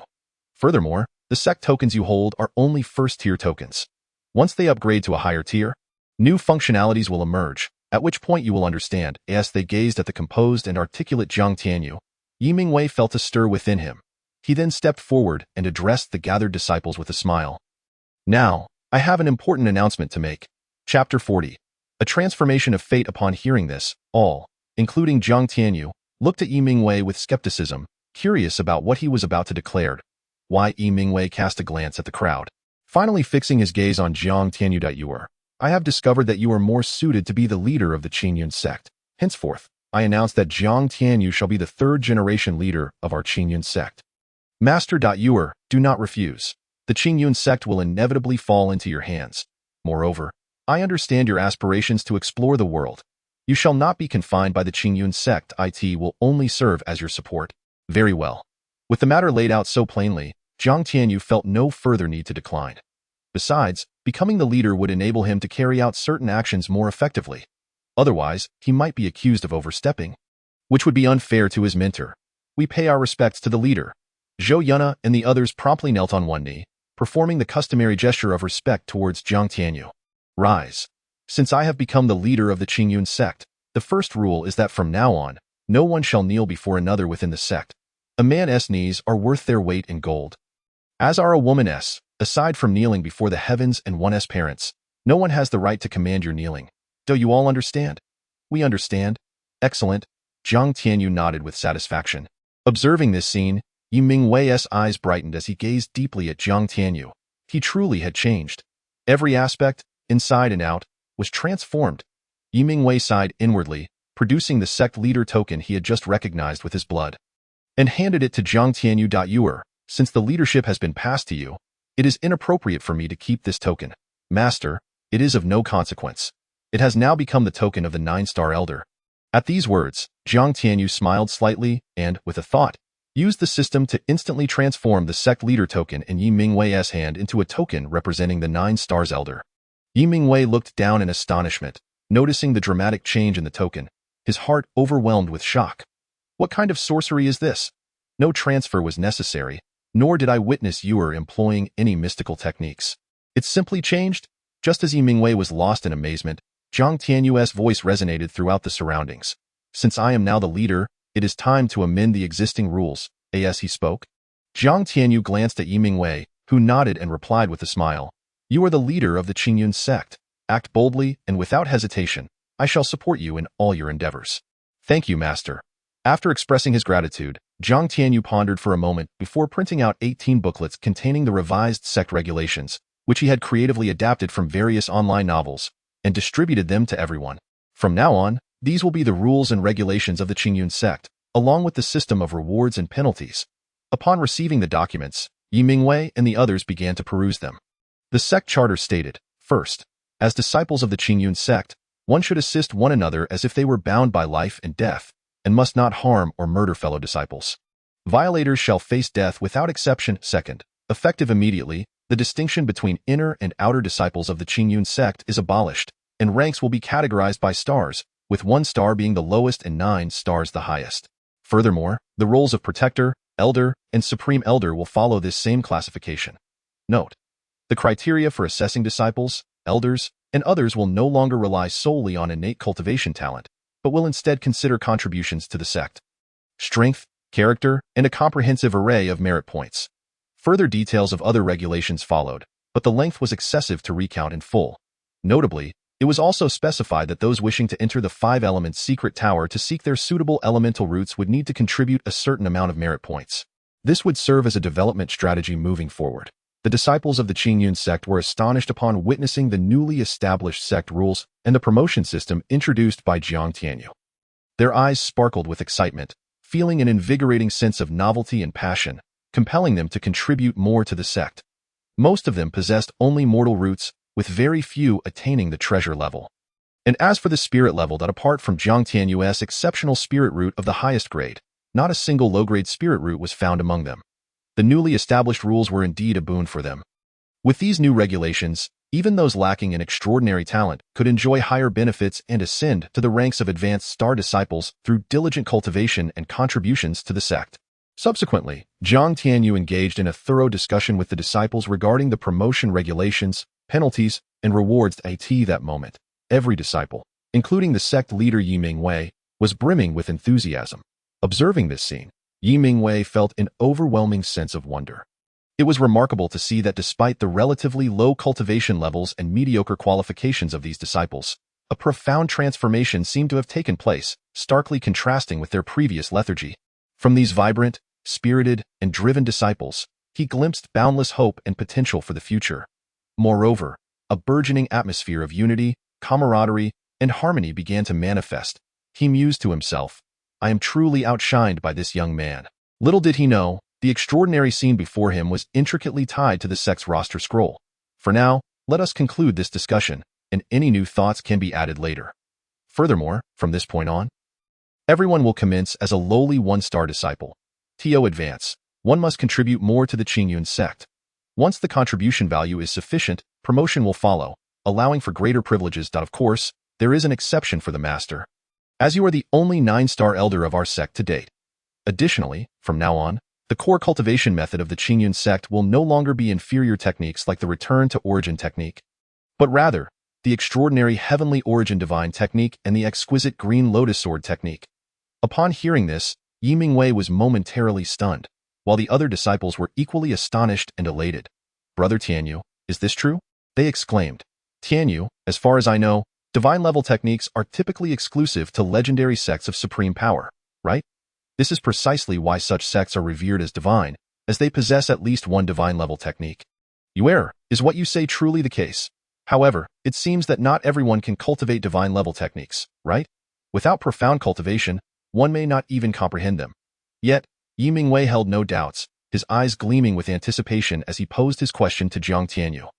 S1: Furthermore, the sect tokens you hold are only first-tier tokens. Once they upgrade to a higher tier, new functionalities will emerge, at which point you will understand. As they gazed at the composed and articulate Zhang Tianyu, Yi Mingwei felt a stir within him. He then stepped forward and addressed the gathered disciples with a smile. Now, I have an important announcement to make. Chapter 40. A transformation of fate. Upon hearing this, all, including Zhang Tianyu, looked at Yi Mingwei with skepticism, curious about what he was about to declare. Why? Yi Mingwei cast a glance at the crowd. Finally fixing his gaze on Zhang Tianyu. I have discovered that you are more suited to be the leader of the Qingyun Sect. Henceforth, I announce that Zhang Tianyu shall be the third-generation leader of our Qingyun Sect. Master. Do not refuse. The Qingyun Sect will inevitably fall into your hands. Moreover, I understand your aspirations to explore the world. You shall not be confined by the Qingyun Sect. It will only serve as your support. Very well. With the matter laid out so plainly, Zhang Tianyu felt no further need to decline. Besides, becoming the leader would enable him to carry out certain actions more effectively. Otherwise, he might be accused of overstepping, which would be unfair to his mentor. We pay our respects to the leader. Zhou Yuna and the others promptly knelt on one knee, performing the customary gesture of respect towards Zhang Tianyu. Rise. Since I have become the leader of the Qingyun Sect, the first rule is that from now on, no one shall kneel before another within the sect. A man's knees are worth their weight in gold. As are a woman's. Aside from kneeling before the heavens and one's parents, no one has the right to command your kneeling. Do you all understand? We understand. Excellent. Zhang Tianyu nodded with satisfaction. Observing this scene, Yi Mingwei's eyes brightened as he gazed deeply at Zhang Tianyu. He truly had changed. Every aspect, inside and out, was transformed. Yi Mingwei sighed inwardly, producing the sect leader token he had just recognized with his blood, and handed it to Zhang Tianyu. Since the leadership has been passed to you, it is inappropriate for me to keep this token. Master, it is of no consequence. It has now become the token of the 9-star elder. At these words, Zhang Tianyu smiled slightly and, with a thought, used the system to instantly transform the sect leader token in Yi Mingwei's hand into a token representing the 9 stars elder. Yi Mingwei looked down in astonishment, noticing the dramatic change in the token, his heart overwhelmed with shock. What kind of sorcery is this? No transfer was necessary, nor did I witness you employing any mystical techniques. It simply changed. Just as Yi Mingwei was lost in amazement, Zhang Tianyu's voice resonated throughout the surroundings. Since I am now the leader, it is time to amend the existing rules. As he spoke, Zhang Tianyu glanced at Yi Mingwei, who nodded and replied with a smile. You are the leader of the Qingyun Sect. Act boldly and without hesitation. I shall support you in all your endeavors. Thank you, Master. After expressing his gratitude, Zhang Tianyu pondered for a moment before printing out 18 booklets containing the revised sect regulations, which he had creatively adapted from various online novels, and distributed them to everyone. From now on, these will be the rules and regulations of the Qingyun Sect, along with the system of rewards and penalties. Upon receiving the documents, Yi Mingwei and the others began to peruse them. The sect charter stated, first, as disciples of the Qingyun Sect, one should assist one another as if they were bound by life and death, and must not harm or murder fellow disciples. Violators shall face death without exception. Second, effective immediately, the distinction between inner and outer disciples of the Qingyun Sect is abolished, and ranks will be categorized by stars, with 1 star being the lowest and 9 stars the highest. Furthermore, the roles of Protector, Elder, and Supreme Elder will follow this same classification. Note: the criteria for assessing disciples, elders, and others will no longer rely solely on innate cultivation talent, but will instead consider contributions to the sect, strength, character, and a comprehensive array of merit points. Further details of other regulations followed, but the length was excessive to recount in full. Notably, it was also specified that those wishing to enter the 5-element secret tower to seek their suitable elemental roots would need to contribute a certain amount of merit points. This would serve as a development strategy moving forward. The disciples of the Qingyun Sect were astonished upon witnessing the newly established sect rules and the promotion system introduced by Jiang Tianyu. Their eyes sparkled with excitement, feeling an invigorating sense of novelty and passion, compelling them to contribute more to the sect. Most of them possessed only mortal roots, with very few attaining the treasure level. And as for the spirit level, that apart from Jiang Tianyu's exceptional spirit root of the highest grade, not a single low-grade spirit root was found among them. The newly established rules were indeed a boon for them. With these new regulations, even those lacking in extraordinary talent could enjoy higher benefits and ascend to the ranks of advanced star disciples through diligent cultivation and contributions to the sect. Subsequently, Jiang Tianyu engaged in a thorough discussion with the disciples regarding the promotion regulations, penalties, and rewards. At that moment, every disciple, including the sect leader Yi Mingwei, was brimming with enthusiasm. Observing this scene, Yi Mingwei felt an overwhelming sense of wonder. It was remarkable to see that despite the relatively low cultivation levels and mediocre qualifications of these disciples, a profound transformation seemed to have taken place, starkly contrasting with their previous lethargy. From these vibrant, spirited, and driven disciples, he glimpsed boundless hope and potential for the future. Moreover, a burgeoning atmosphere of unity, camaraderie, and harmony began to manifest. He mused to himself, "I am truly outshined by this young man." Little did he know, the extraordinary scene before him was intricately tied to the sect's roster scroll. For now, let us conclude this discussion, and any new thoughts can be added later. Furthermore, from this point on, everyone will commence as a lowly 1-star disciple. To advance, one must contribute more to the Qingyun Sect. Once the contribution value is sufficient, promotion will follow, allowing for greater privileges. Of course, there is an exception for the master, as you are the only 9-star elder of our sect to date. Additionally, from now on, the core cultivation method of the Qingyun Sect will no longer be inferior techniques like the Return to Origin technique, but rather, the extraordinary Heavenly Origin Divine technique and the exquisite Green Lotus Sword technique. Upon hearing this, Yi Mingwei was momentarily stunned, while the other disciples were equally astonished and elated. "Brother Tianyu, is this true?" they exclaimed. "Tianyu, as far as I know, divine-level techniques are typically exclusive to legendary sects of supreme power, right? This is precisely why such sects are revered as divine, as they possess at least one divine-level technique." "You err. Is what you say truly the case? However, it seems that not everyone can cultivate divine-level techniques, right? Without profound cultivation, one may not even comprehend them." Yet, Yi Mingwei held no doubts, his eyes gleaming with anticipation as he posed his question to Jiang Tianyu.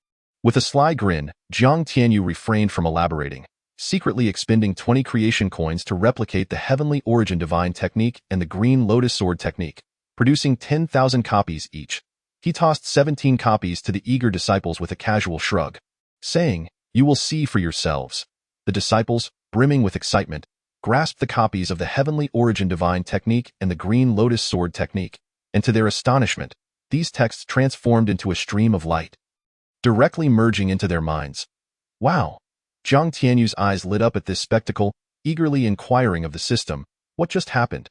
S1: With a sly grin, Jiang Tianyu refrained from elaborating, secretly expending 20 creation coins to replicate the Heavenly Origin Divine technique and the Green Lotus Sword technique, producing 10,000 copies each. He tossed 17 copies to the eager disciples with a casual shrug, saying, "You will see for yourselves." The disciples, brimming with excitement, grasped the copies of the Heavenly Origin Divine technique and the Green Lotus Sword technique, and to their astonishment, these texts transformed into a stream of light, directly merging into their minds. "Wow!" Jiang Tianyu's eyes lit up at this spectacle, eagerly inquiring of the system, "What just happened?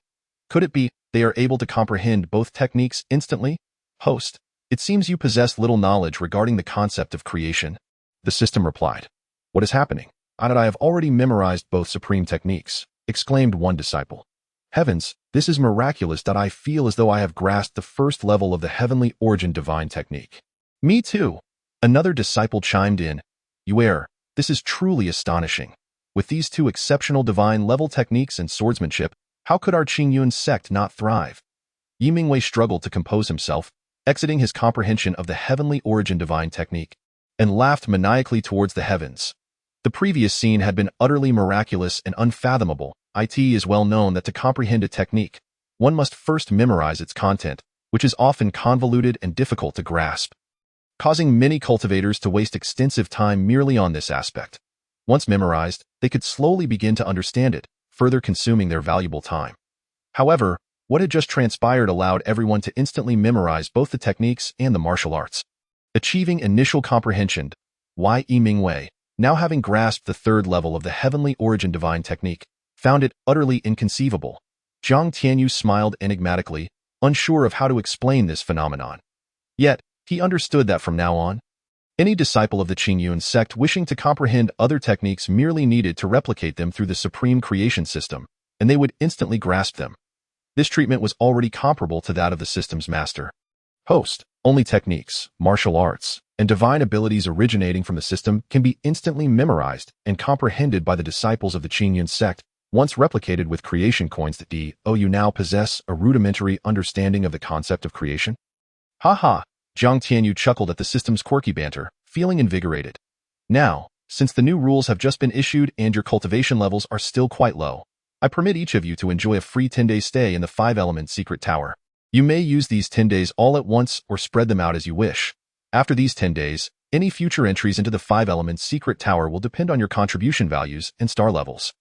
S1: Could it be they are able to comprehend both techniques instantly?" "Host, it seems you possess little knowledge regarding the concept of creation." The system replied, "What is happening? I have already memorized both supreme techniques," exclaimed one disciple. "Heavens, this is miraculous that I feel as though I have grasped the first level of the Heavenly Origin Divine technique." "Me too," another disciple chimed in. "You err. This is truly astonishing. With these two exceptional divine-level techniques and swordsmanship, how could our Qingyun Sect not thrive?" Yi Mingwei struggled to compose himself, exiting his comprehension of the Heavenly Origin Divine technique, and laughed maniacally towards the heavens. The previous scene had been utterly miraculous and unfathomable. It is well known that to comprehend a technique, one must first memorize its content, which is often convoluted and difficult to grasp, causing many cultivators to waste extensive time merely on this aspect. Once memorized, they could slowly begin to understand it, further consuming their valuable time. However, what had just transpired allowed everyone to instantly memorize both the techniques and the martial arts. Achieving initial comprehension, Yi, now having grasped the third level of the heavenly origin divine technique, found it utterly inconceivable. Jiang Tianyu smiled enigmatically, unsure of how to explain this phenomenon. Yet, he understood that from now on, any disciple of the Qingyun Sect wishing to comprehend other techniques merely needed to replicate them through the supreme creation system, and they would instantly grasp them. This treatment was already comparable to that of the system's master. Host, only techniques, martial arts, and divine abilities originating from the system can be instantly memorized and comprehended by the disciples of the Qingyun Sect, once replicated with creation coins that you now possess a rudimentary understanding of the concept of creation? Ha! Jiang Tianyu chuckled at the system's quirky banter, feeling invigorated. Now, since the new rules have just been issued and your cultivation levels are still quite low, I permit each of you to enjoy a free 10-day stay in the 5-element secret tower. You may use these 10 days all at once or spread them out as you wish. After these 10 days, any future entries into the 5-element secret tower will depend on your contribution values and star levels.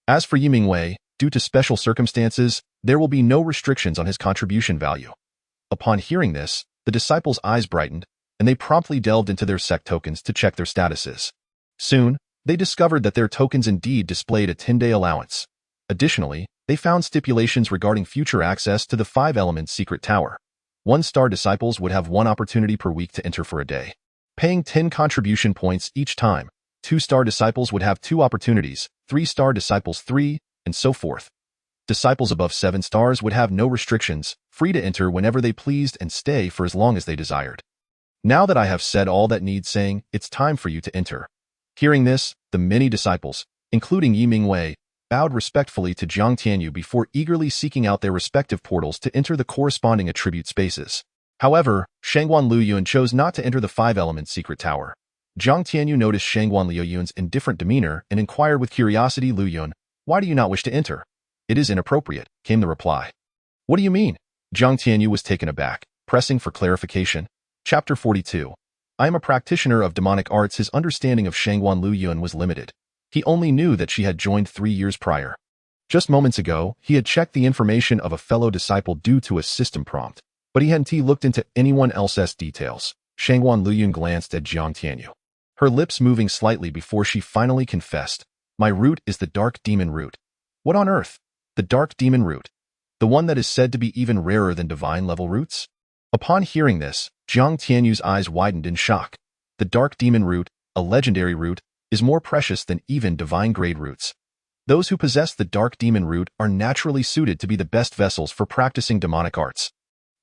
S1: As for Yi, due to special circumstances, there will be no restrictions on his contribution value. Upon hearing this, the disciples' eyes brightened, and they promptly delved into their sect tokens to check their statuses. Soon, they discovered that their tokens indeed displayed a 10-day allowance. Additionally, they found stipulations regarding future access to the 5-element secret tower. 1-star disciples would have 1 opportunity per week to enter for a day, paying 10 contribution points each time. 2-star disciples would have 2 opportunities, 3-star disciples 3, and so forth. Disciples above 7 stars would have no restrictions, free to enter whenever they pleased and stay for as long as they desired. Now that I have said all that needs saying, it's time for you to enter. Hearing this, the many disciples, including Yi, bowed respectfully to Jiang Tianyu before eagerly seeking out their respective portals to enter the corresponding attribute spaces. However, Shangguan Luyuan chose not to enter the 5-element secret tower. Jiang Tianyu noticed Shangguan Luyuan's indifferent demeanor and inquired with curiosity, "Luyuan, why do you not wish to enter?" "It is inappropriate," came the reply. "What do you mean?" Jiang Tianyu was taken aback, pressing for clarification. Chapter 42. I am a practitioner of demonic arts. His understanding of Shangguan Luyuan was limited. He only knew that she had joined 3 years prior. Just moments ago, he had checked the information of a fellow disciple due to a system prompt, but he hadn't looked into anyone else's details. Shangguan Luyuan glanced at Jiang Tianyu, her lips moving slightly before she finally confessed, "My root is the dark demon root." "What on earth? The dark demon root? The one that is said to be even rarer than divine-level roots?" Upon hearing this, Jiang Tianyu's eyes widened in shock. The dark demon root, a legendary root, is more precious than even divine-grade roots. Those who possess the dark demon root are naturally suited to be the best vessels for practicing demonic arts,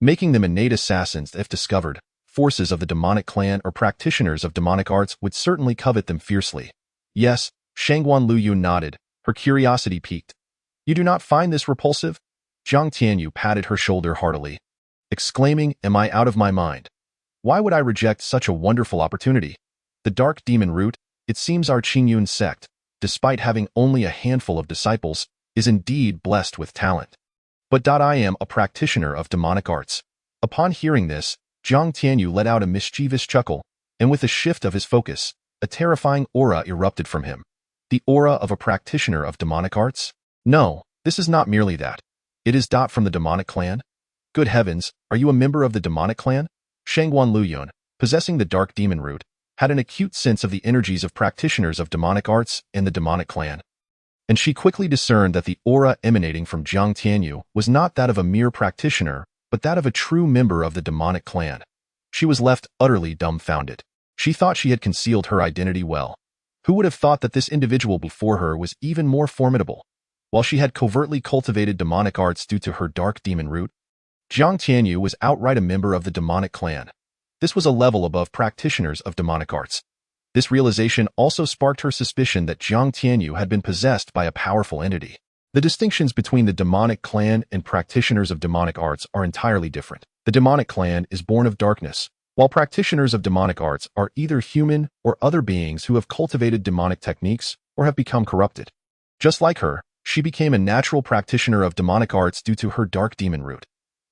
S1: making them innate assassins if discovered. Forces of the demonic clan or practitioners of demonic arts would certainly covet them fiercely. Yes, Shangguan Luyuan nodded, her curiosity piqued. "You do not find this repulsive?" Jiang Tianyu patted her shoulder heartily, exclaiming, "Am I out of my mind? Why would I reject such a wonderful opportunity? The dark demon root, it seems our Qingyun Sect, despite having only a handful of disciples, is indeed blessed with talent. But I am a practitioner of demonic arts." Upon hearing this, Jiang Tianyu let out a mischievous chuckle, and with a shift of his focus, a terrifying aura erupted from him. The aura of a practitioner of demonic arts? No, this is not merely that. It is from the demonic clan? Good heavens, are you a member of the demonic clan? Shangguan Luyuan, possessing the dark demon root, had an acute sense of the energies of practitioners of demonic arts and the demonic clan. And she quickly discerned that the aura emanating from Jiang Tianyu was not that of a mere practitioner, but that of a true member of the demonic clan. She was left utterly dumbfounded. She thought she had concealed her identity well. Who would have thought that this individual before her was even more formidable? While she had covertly cultivated demonic arts due to her dark demon root, Jiang Tianyu was outright a member of the demonic clan. This was a level above practitioners of demonic arts. This realization also sparked her suspicion that Jiang Tianyu had been possessed by a powerful entity. The distinctions between the demonic clan and practitioners of demonic arts are entirely different. The demonic clan is born of darkness, while practitioners of demonic arts are either human or other beings who have cultivated demonic techniques or have become corrupted. Just like her, she became a natural practitioner of demonic arts due to her dark demon root.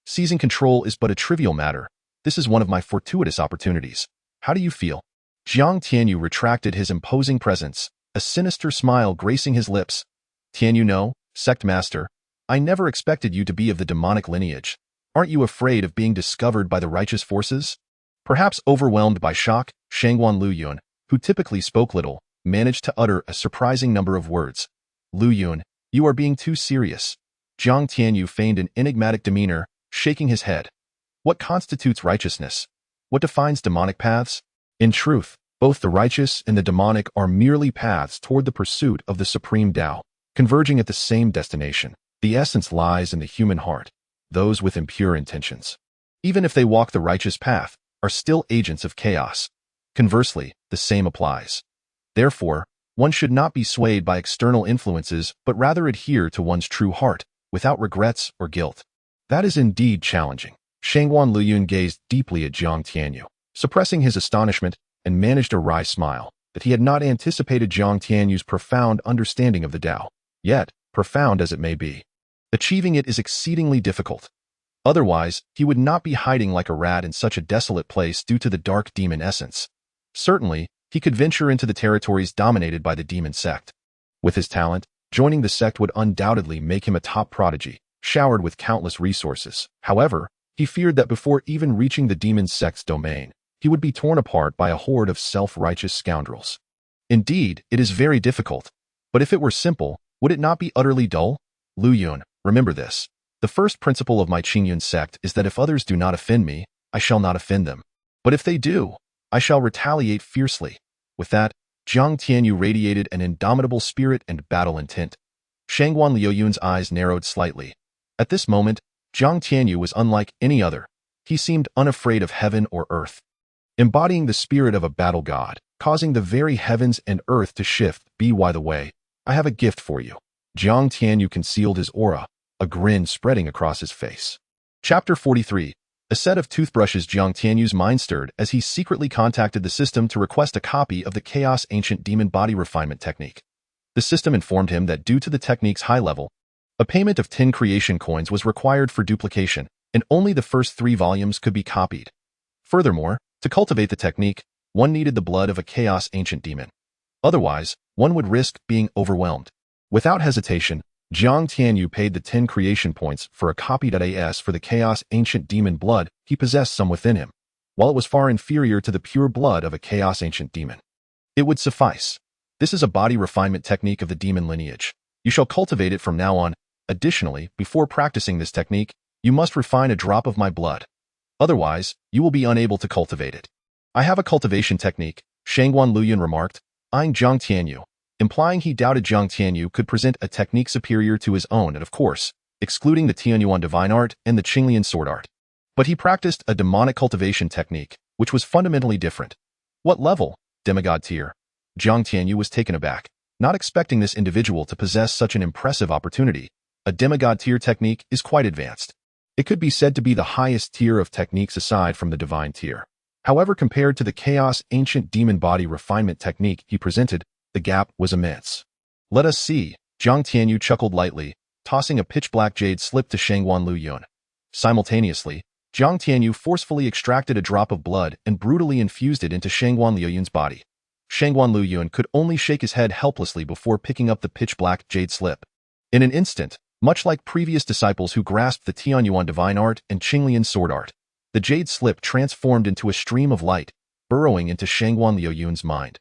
S1: Seizing control is but a trivial matter. This is one of my fortuitous opportunities. How do you feel? Jiang Tianyu retracted his imposing presence, a sinister smile gracing his lips. Tianyu, Sect Master, I never expected you to be of the demonic lineage. Aren't you afraid of being discovered by the righteous forces? Perhaps overwhelmed by shock, Shangguan Luyun, who typically spoke little, managed to utter a surprising number of words. Luyun, you are being too serious. Jiang Tianyu feigned an enigmatic demeanor, shaking his head. What constitutes righteousness? What defines demonic paths? In truth, both the righteous and the demonic are merely paths toward the pursuit of the supreme Tao, converging at the same destination. The essence lies in the human heart. Those with impure intentions, even if they walk the righteous path, are still agents of chaos. Conversely, the same applies. Therefore, one should not be swayed by external influences but rather adhere to one's true heart, without regrets or guilt. That is indeed challenging. Shangguan Luyun gazed deeply at Jiang Tianyu, suppressing his astonishment, and managed a wry smile, that he had not anticipated Jiang Tianyu's profound understanding of the Tao. Yet, profound as it may be, achieving it is exceedingly difficult. Otherwise, he would not be hiding like a rat in such a desolate place due to the dark demon essence. Certainly, he could venture into the territories dominated by the demon sect. With his talent, joining the sect would undoubtedly make him a top prodigy, showered with countless resources. However, he feared that before even reaching the demon sect's domain, he would be torn apart by a horde of self-righteous scoundrels. Indeed, it is very difficult. But if it were simple, would it not be utterly dull? Luyun, remember this. The first principle of my Qingyun Sect is that if others do not offend me, I shall not offend them. But if they do, I shall retaliate fiercely. With that, Jiang Tianyu radiated an indomitable spirit and battle intent. Shangguan Luyun's eyes narrowed slightly. At this moment, Jiang Tianyu was unlike any other. He seemed unafraid of heaven or earth, embodying the spirit of a battle god, causing the very heavens and earth to shift. By the way, I have a gift for you. Jiang Tianyu concealed his aura, a grin spreading across his face. Chapter 43. A set of toothbrushes. Jiang Tianyu's mind stirred as he secretly contacted the system to request a copy of the Chaos Ancient Demon Body Refinement Technique. The system informed him that due to the technique's high level, a payment of 10 creation coins was required for duplication, and only the first 3 volumes could be copied. Furthermore, to cultivate the technique, one needed the blood of a Chaos Ancient Demon. Otherwise, one would risk being overwhelmed. Without hesitation, Jiang Tianyu paid the 10 creation points for a copied as for the Chaos Ancient Demon blood. He possessed some within him, while it was far inferior to the pure blood of a Chaos Ancient Demon. It would suffice. This is a body refinement technique of the demon lineage. You shall cultivate it from now on. Additionally, before practicing this technique, you must refine a drop of my blood. Otherwise, you will be unable to cultivate it. I have a cultivation technique, Shangguan Luyun remarked, eyeing Jiang Tianyu, implying he doubted Jiang Tianyu could present a technique superior to his own and, of course, excluding the Tianyuan divine art and the Qinglian sword art. But he practiced a demonic cultivation technique, which was fundamentally different. What level? Demigod tier. Jiang Tianyu was taken aback, not expecting this individual to possess such an impressive opportunity. A demigod tier technique is quite advanced. It could be said to be the highest tier of techniques aside from the divine tier. However, compared to the Chaos Ancient Demon Body Refinement technique he presented, the gap was immense. Let us see. Jiang Tianyu chuckled lightly, tossing a pitch-black jade slip to Shangguan Luyun. Simultaneously, Jiang Tianyu forcefully extracted a drop of blood and brutally infused it into Shangguan Luyun's body. Shangguan Luyun could only shake his head helplessly before picking up the pitch-black jade slip. In an instant, much like previous disciples who grasped the Tianyuan divine art and Qinglian sword art, the jade slip transformed into a stream of light, burrowing into Shangguan Luyun's mind.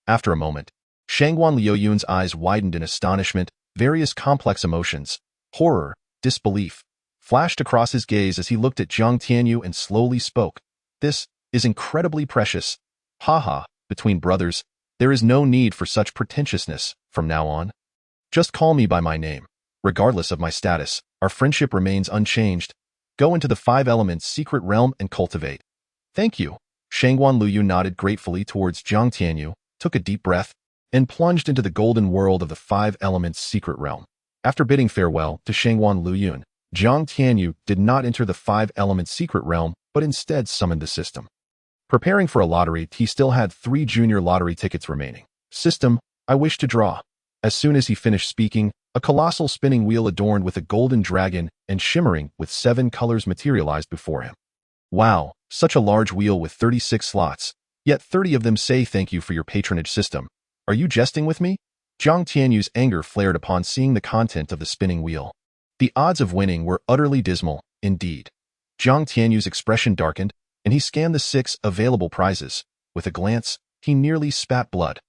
S1: After a moment, Shangguan Luyun's eyes widened in astonishment. Various complex emotions, horror, disbelief, flashed across his gaze as he looked at Jiang Tianyu and slowly spoke. This is incredibly precious. Haha, between brothers, there is no need for such pretentiousness from now on. Just call me by my name. Regardless of my status, our friendship remains unchanged. Go into the 5 elements secret realm and cultivate. Thank you. Shangguan Luyun nodded gratefully towards Jiang Tianyu, took a deep breath, and plunged into the golden world of the 5 elements secret realm. After bidding farewell to Shangguan Luyun, Jiang Tianyu did not enter the 5 elements secret realm, but instead summoned the system. Preparing for a lottery, he still had 3 junior lottery tickets remaining. System, I wish to draw. As soon as he finished speaking, a colossal spinning wheel adorned with a golden dragon and shimmering with 7 colors materialized before him. Wow, such a large wheel with 36 slots, yet 30 of them say thank you for your patronage system. Are you jesting with me? Jiang Tianyu's anger flared upon seeing the content of the spinning wheel. The odds of winning were utterly dismal, indeed. Jiang Tianyu's expression darkened, and he scanned the 6 available prizes. With a glance, he nearly spat blood.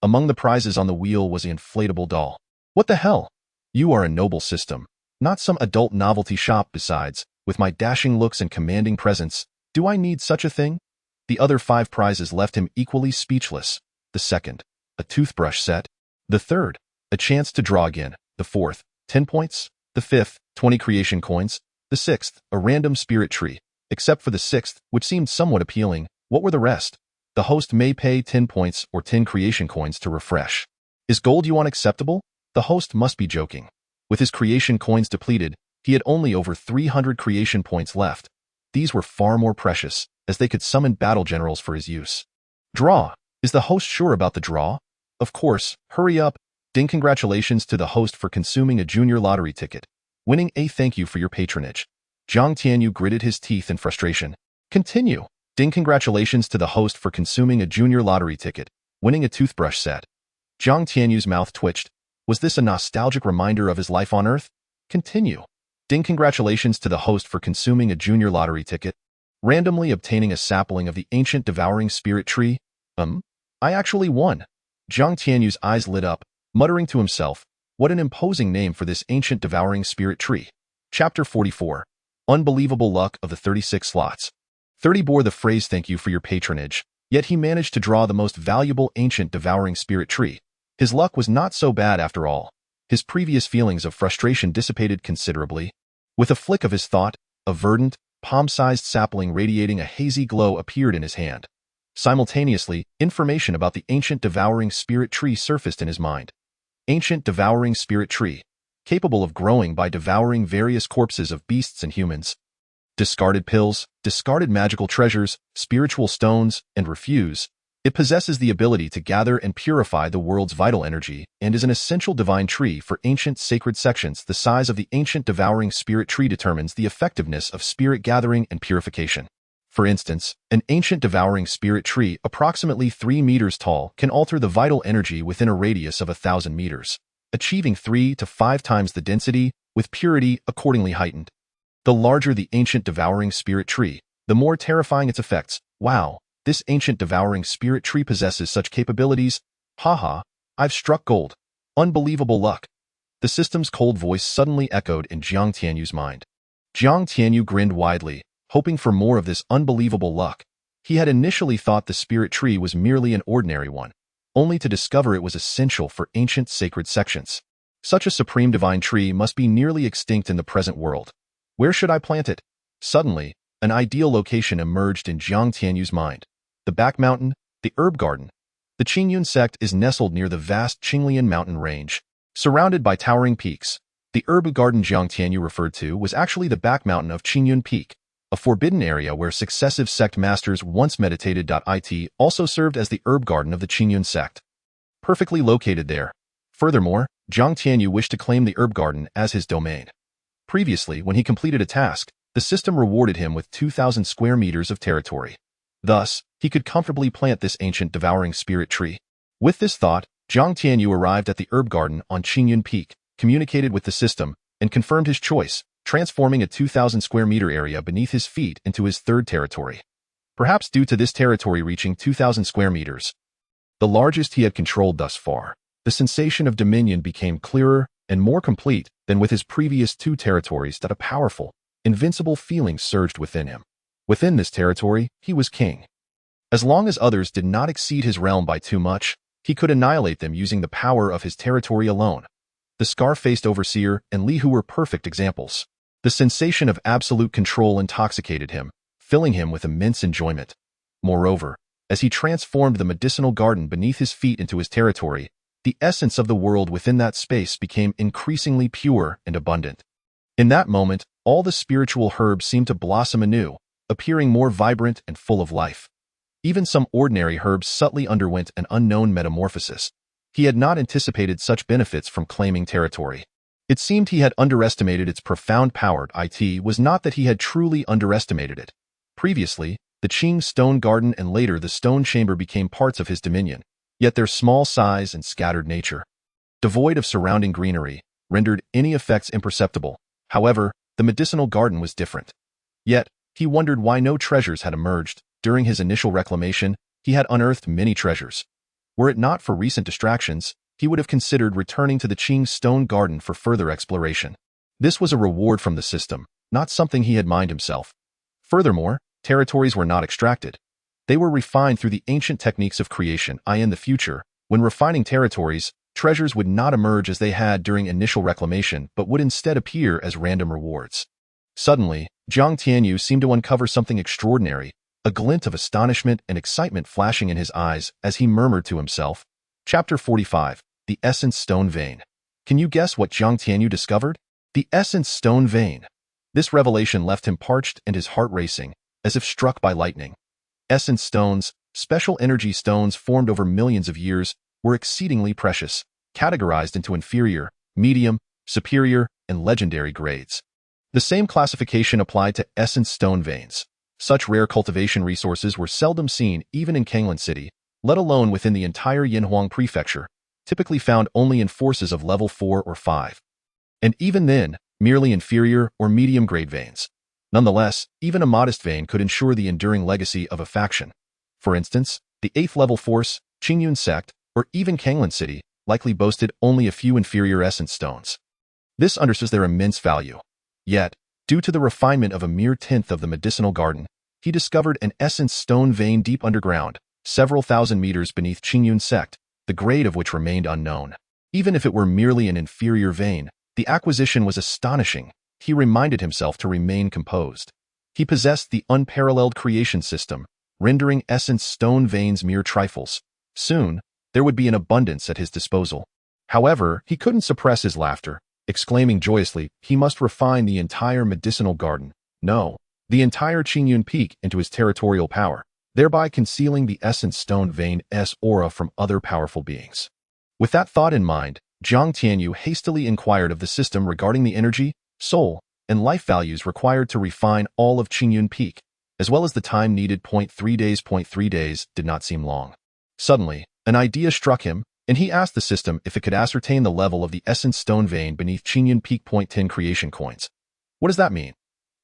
S1: Among the prizes on the wheel was the inflatable doll. What the hell? You are a noble system, not some adult novelty shop. Besides, with my dashing looks and commanding presence, do I need such a thing? The other 5 prizes left him equally speechless. The second, a toothbrush set. The third, a chance to draw again. The fourth, 10 points. The fifth, 20 creation coins. The sixth, a random spirit tree. Except for the sixth, which seemed somewhat appealing, what were the rest? The host may pay 10 points or 10 creation coins to refresh. Is gold yuan acceptable? The host must be joking. With his creation coins depleted, he had only over 300 creation points left. These were far more precious, as they could summon battle generals for his use. Draw. Is the host sure about the draw? Of course, hurry up. Ding, congratulations to the host for consuming a junior lottery ticket. Winning a thank you for your patronage. Jiang Tianyu gritted his teeth in frustration. Continue. Ding, congratulations to the host for consuming a junior lottery ticket. Winning a toothbrush set. Jiang Tianyu's mouth twitched. Was this a nostalgic reminder of his life on Earth? Continue. Ding, congratulations to the host for consuming a junior lottery ticket. Randomly obtaining a sapling of the ancient devouring spirit tree. I actually won. Jiang Tianyu's eyes lit up, muttering to himself, what an imposing name for this ancient devouring spirit tree. Chapter 44. Unbelievable luck of the 36 slots. 30 bore the phrase thank you for your patronage, yet he managed to draw the most valuable ancient devouring spirit tree. His luck was not so bad after all. His previous feelings of frustration dissipated considerably. With a flick of his thought, a verdant, palm-sized sapling radiating a hazy glow appeared in his hand. Simultaneously, information about the ancient devouring spirit tree surfaced in his mind. Ancient devouring spirit tree, capable of growing by devouring various corpses of beasts and humans. Discarded pills, discarded magical treasures, spiritual stones, and refuse. It possesses the ability to gather and purify the world's vital energy and is an essential divine tree for ancient sacred sections. The size of the ancient devouring spirit tree determines the effectiveness of spirit gathering and purification. For instance, an ancient devouring spirit tree approximately 3 meters tall can alter the vital energy within a radius of 1,000 meters, achieving 3 to 5 times the density, with purity accordingly heightened. The larger the ancient devouring spirit tree, the more terrifying its effects. Wow, this ancient devouring spirit tree possesses such capabilities. Haha, I've struck gold. Unbelievable luck. The system's cold voice suddenly echoed in Jiang Tianyu's mind. Jiang Tianyu grinned widely, hoping for more of this unbelievable luck. He had initially thought the spirit tree was merely an ordinary one, only to discover it was essential for ancient sacred sections. Such a supreme divine tree must be nearly extinct in the present world. Where should I plant it? Suddenly, an ideal location emerged in Jiang Tianyu's mind. The back mountain, the herb garden. The Qingyun Sect is nestled near the vast Qinglian mountain range, surrounded by towering peaks. The herb garden Jiang Tianyu referred to was actually the back mountain of Qingyun Peak, a forbidden area where successive sect masters once meditated. It also served as the herb garden of the Qingyun Sect. Perfectly located there. Furthermore, Jiang Tianyu wished to claim the herb garden as his domain. Previously, when he completed a task, the system rewarded him with 2,000 square meters of territory. Thus, he could comfortably plant this ancient devouring spirit tree. With this thought, Jiang Tianyu arrived at the herb garden on Qingyun Peak, communicated with the system, and confirmed his choice, transforming a 2,000 square meter area beneath his feet into his third territory. Perhaps due to this territory reaching 2,000 square meters, the largest he had controlled thus far, the sensation of dominion became clearer and more complete than with his previous 2 territories. A powerful, invincible feeling surged within him. Within this territory, he was king. As long as others did not exceed his realm by too much, he could annihilate them using the power of his territory alone. The scar-faced overseer and Li Hu were perfect examples. The sensation of absolute control intoxicated him, filling him with immense enjoyment. Moreover, as he transformed the medicinal garden beneath his feet into his territory, the essence of the world within that space became increasingly pure and abundant. In that moment, all the spiritual herbs seemed to blossom anew, appearing more vibrant and full of life. Even some ordinary herbs subtly underwent an unknown metamorphosis. He had not anticipated such benefits from claiming territory. It seemed he had underestimated its profound power. It was not that he had truly underestimated it. Previously, the Qing Stone Garden and later the Stone Chamber became parts of his dominion, Yet their small size and scattered nature, devoid of surrounding greenery, rendered any effects imperceptible. However, the medicinal garden was different. Yet, he wondered why no treasures had emerged. During his initial reclamation, he had unearthed many treasures. Were it not for recent distractions, he would have considered returning to the Qing stone garden for further exploration. This was a reward from the system, not something he had mined himself. Furthermore, territories were not extracted. They were refined through the ancient techniques of creation. In the future, when refining territories, treasures would not emerge as they had during initial reclamation, but would instead appear as random rewards. Suddenly, Jiang Tianyu seemed to uncover something extraordinary, a glint of astonishment and excitement flashing in his eyes as he murmured to himself. Chapter 45. The Essence Stone Vein. Can you guess what Jiang Tianyu discovered? The Essence Stone Vein. This revelation left him parched and his heart racing, as if struck by lightning. Essence stones, special energy stones formed over millions of years, were exceedingly precious, categorized into inferior, medium, superior, and legendary grades. The same classification applied to essence stone veins. Such rare cultivation resources were seldom seen even in Qingyun City, let alone within the entire Yinhuang prefecture, typically found only in forces of level 4 or 5. And even then, merely inferior or medium-grade veins. Nonetheless, even a modest vein could ensure the enduring legacy of a faction. For instance, the 8th level force, Qingyun Sect, or even Qingyun City, likely boasted only a few inferior essence stones. This underscores their immense value. Yet, due to the refinement of a mere tenth of the medicinal garden, he discovered an essence stone vein deep underground, several thousand meters beneath Qingyun Sect, the grade of which remained unknown. Even if it were merely an inferior vein, the acquisition was astonishing. He reminded himself to remain composed. He possessed the unparalleled creation system, rendering essence stone veins mere trifles. Soon, there would be an abundance at his disposal. However, he couldn't suppress his laughter, exclaiming joyously, he must refine the entire medicinal garden. No, the entire Qingyun Peak into his territorial power, thereby concealing the essence stone vein's aura from other powerful beings. With that thought in mind, Jiang Tianyu hastily inquired of the system regarding the energy, soul, and life values required to refine all of Qingyun Peak, as well as the time needed. 3 days. 3 days did not seem long. Suddenly, an idea struck him, and he asked the system if it could ascertain the level of the essence stone vein beneath Qingyun Peak. 10 creation coins. What does that mean?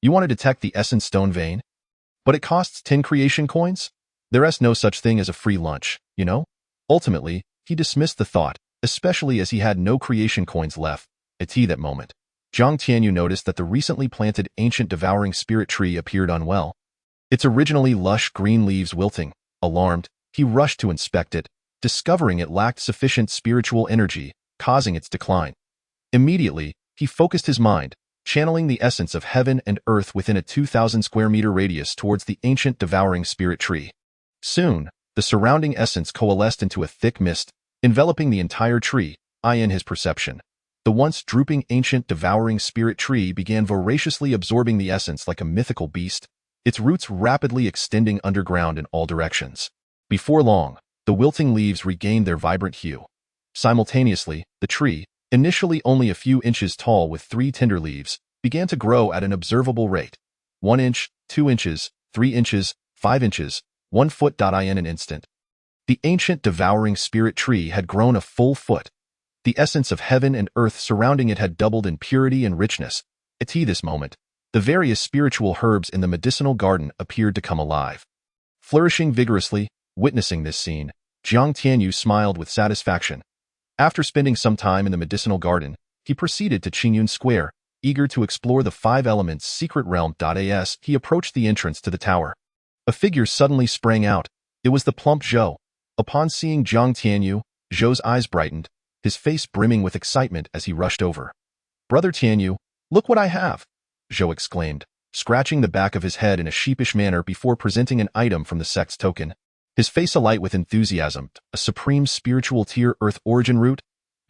S1: You want to detect the essence stone vein? But it costs 10 creation coins? There's no such thing as a free lunch, you know? Ultimately, he dismissed the thought, especially as he had no creation coins left. At that moment, Jiang Tianyu noticed that the recently planted ancient devouring spirit tree appeared unwell. Its originally lush green leaves wilting. Alarmed, he rushed to inspect it, discovering it lacked sufficient spiritual energy, causing its decline. Immediately, he focused his mind, channeling the essence of heaven and earth within a 2,000 square meter radius towards the ancient devouring spirit tree. Soon, the surrounding essence coalesced into a thick mist, enveloping the entire tree. In his perception, the once drooping ancient devouring spirit tree began voraciously absorbing the essence like a mythical beast, its roots rapidly extending underground in all directions. Before long, the wilting leaves regained their vibrant hue. Simultaneously, the tree, initially only a few inches tall with 3 tender leaves, began to grow at an observable rate. 1 inch, 2 inches, 3 inches, 5 inches, 1 foot. In an instant, the ancient devouring spirit tree had grown a full foot. The essence of heaven and earth surrounding it had doubled in purity and richness. At this moment, the various spiritual herbs in the medicinal garden appeared to come alive. Flourishing vigorously, witnessing this scene, Jiang Tianyu smiled with satisfaction. After spending some time in the medicinal garden, he proceeded to Qingyun Square, eager to explore the 5 elements secret realm. As he approached the entrance to the tower, a figure suddenly sprang out. It was the plump Zhou. Upon seeing Jiang Tianyu, Zhou's eyes brightened, his face brimming with excitement as he rushed over. "Brother Tianyu, look what I have!" Zhou exclaimed, scratching the back of his head in a sheepish manner before presenting an item from the sect's token. His face alight with enthusiasm. "A supreme spiritual tier earth origin root?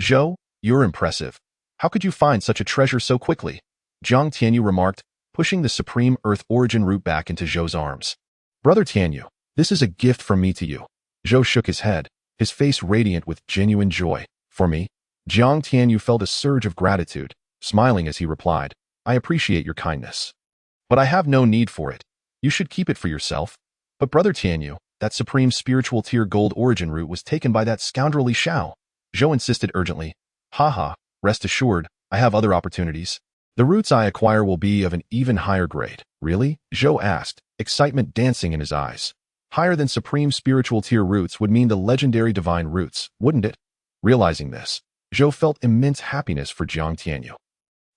S1: Zhou, you're impressive. How could you find such a treasure so quickly?" Jiang Tianyu remarked, pushing the supreme earth origin root back into Zhou's arms. "Brother Tianyu, this is a gift from me to you." Zhou shook his head, his face radiant with genuine joy. "For me?" Jiang Tianyu felt a surge of gratitude, smiling as he replied, "I appreciate your kindness. But I have no need for it. You should keep it for yourself." "But Brother Tianyu, that supreme spiritual tier gold origin root was taken by that scoundrel Li Shao. Zhou insisted urgently. Haha, rest assured, I have other opportunities. The roots I acquire will be of an even higher grade. Really? Zhou asked, excitement dancing in his eyes. Higher than supreme spiritual tier roots would mean the legendary divine roots, wouldn't it? Realizing this, Zhou felt immense happiness for Jiang Tianyu.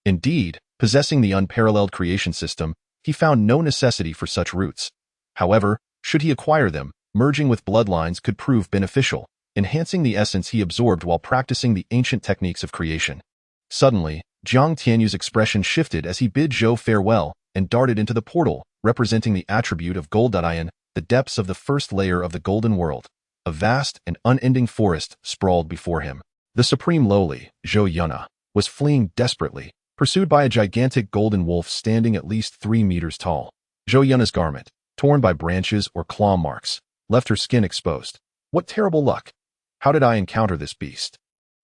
S1: Indeed, possessing the unparalleled creation system, he found no necessity for such roots. However, should he acquire them, merging with bloodlines could prove beneficial, enhancing the essence he absorbed while practicing the ancient techniques of creation. Suddenly, Jiang Tianyu's expression shifted as he bid Zhou farewell and darted into the portal, representing the attribute of Gold.in, the depths of the first layer of the Golden World. A vast and unending forest sprawled before him. The supreme lowly, Zhou Yuna, was fleeing desperately, pursued by a gigantic golden wolf standing at least 3 meters tall. Zhou Yuna's garment, torn by branches or claw marks, left her skin exposed. What terrible luck! How did I encounter this beast?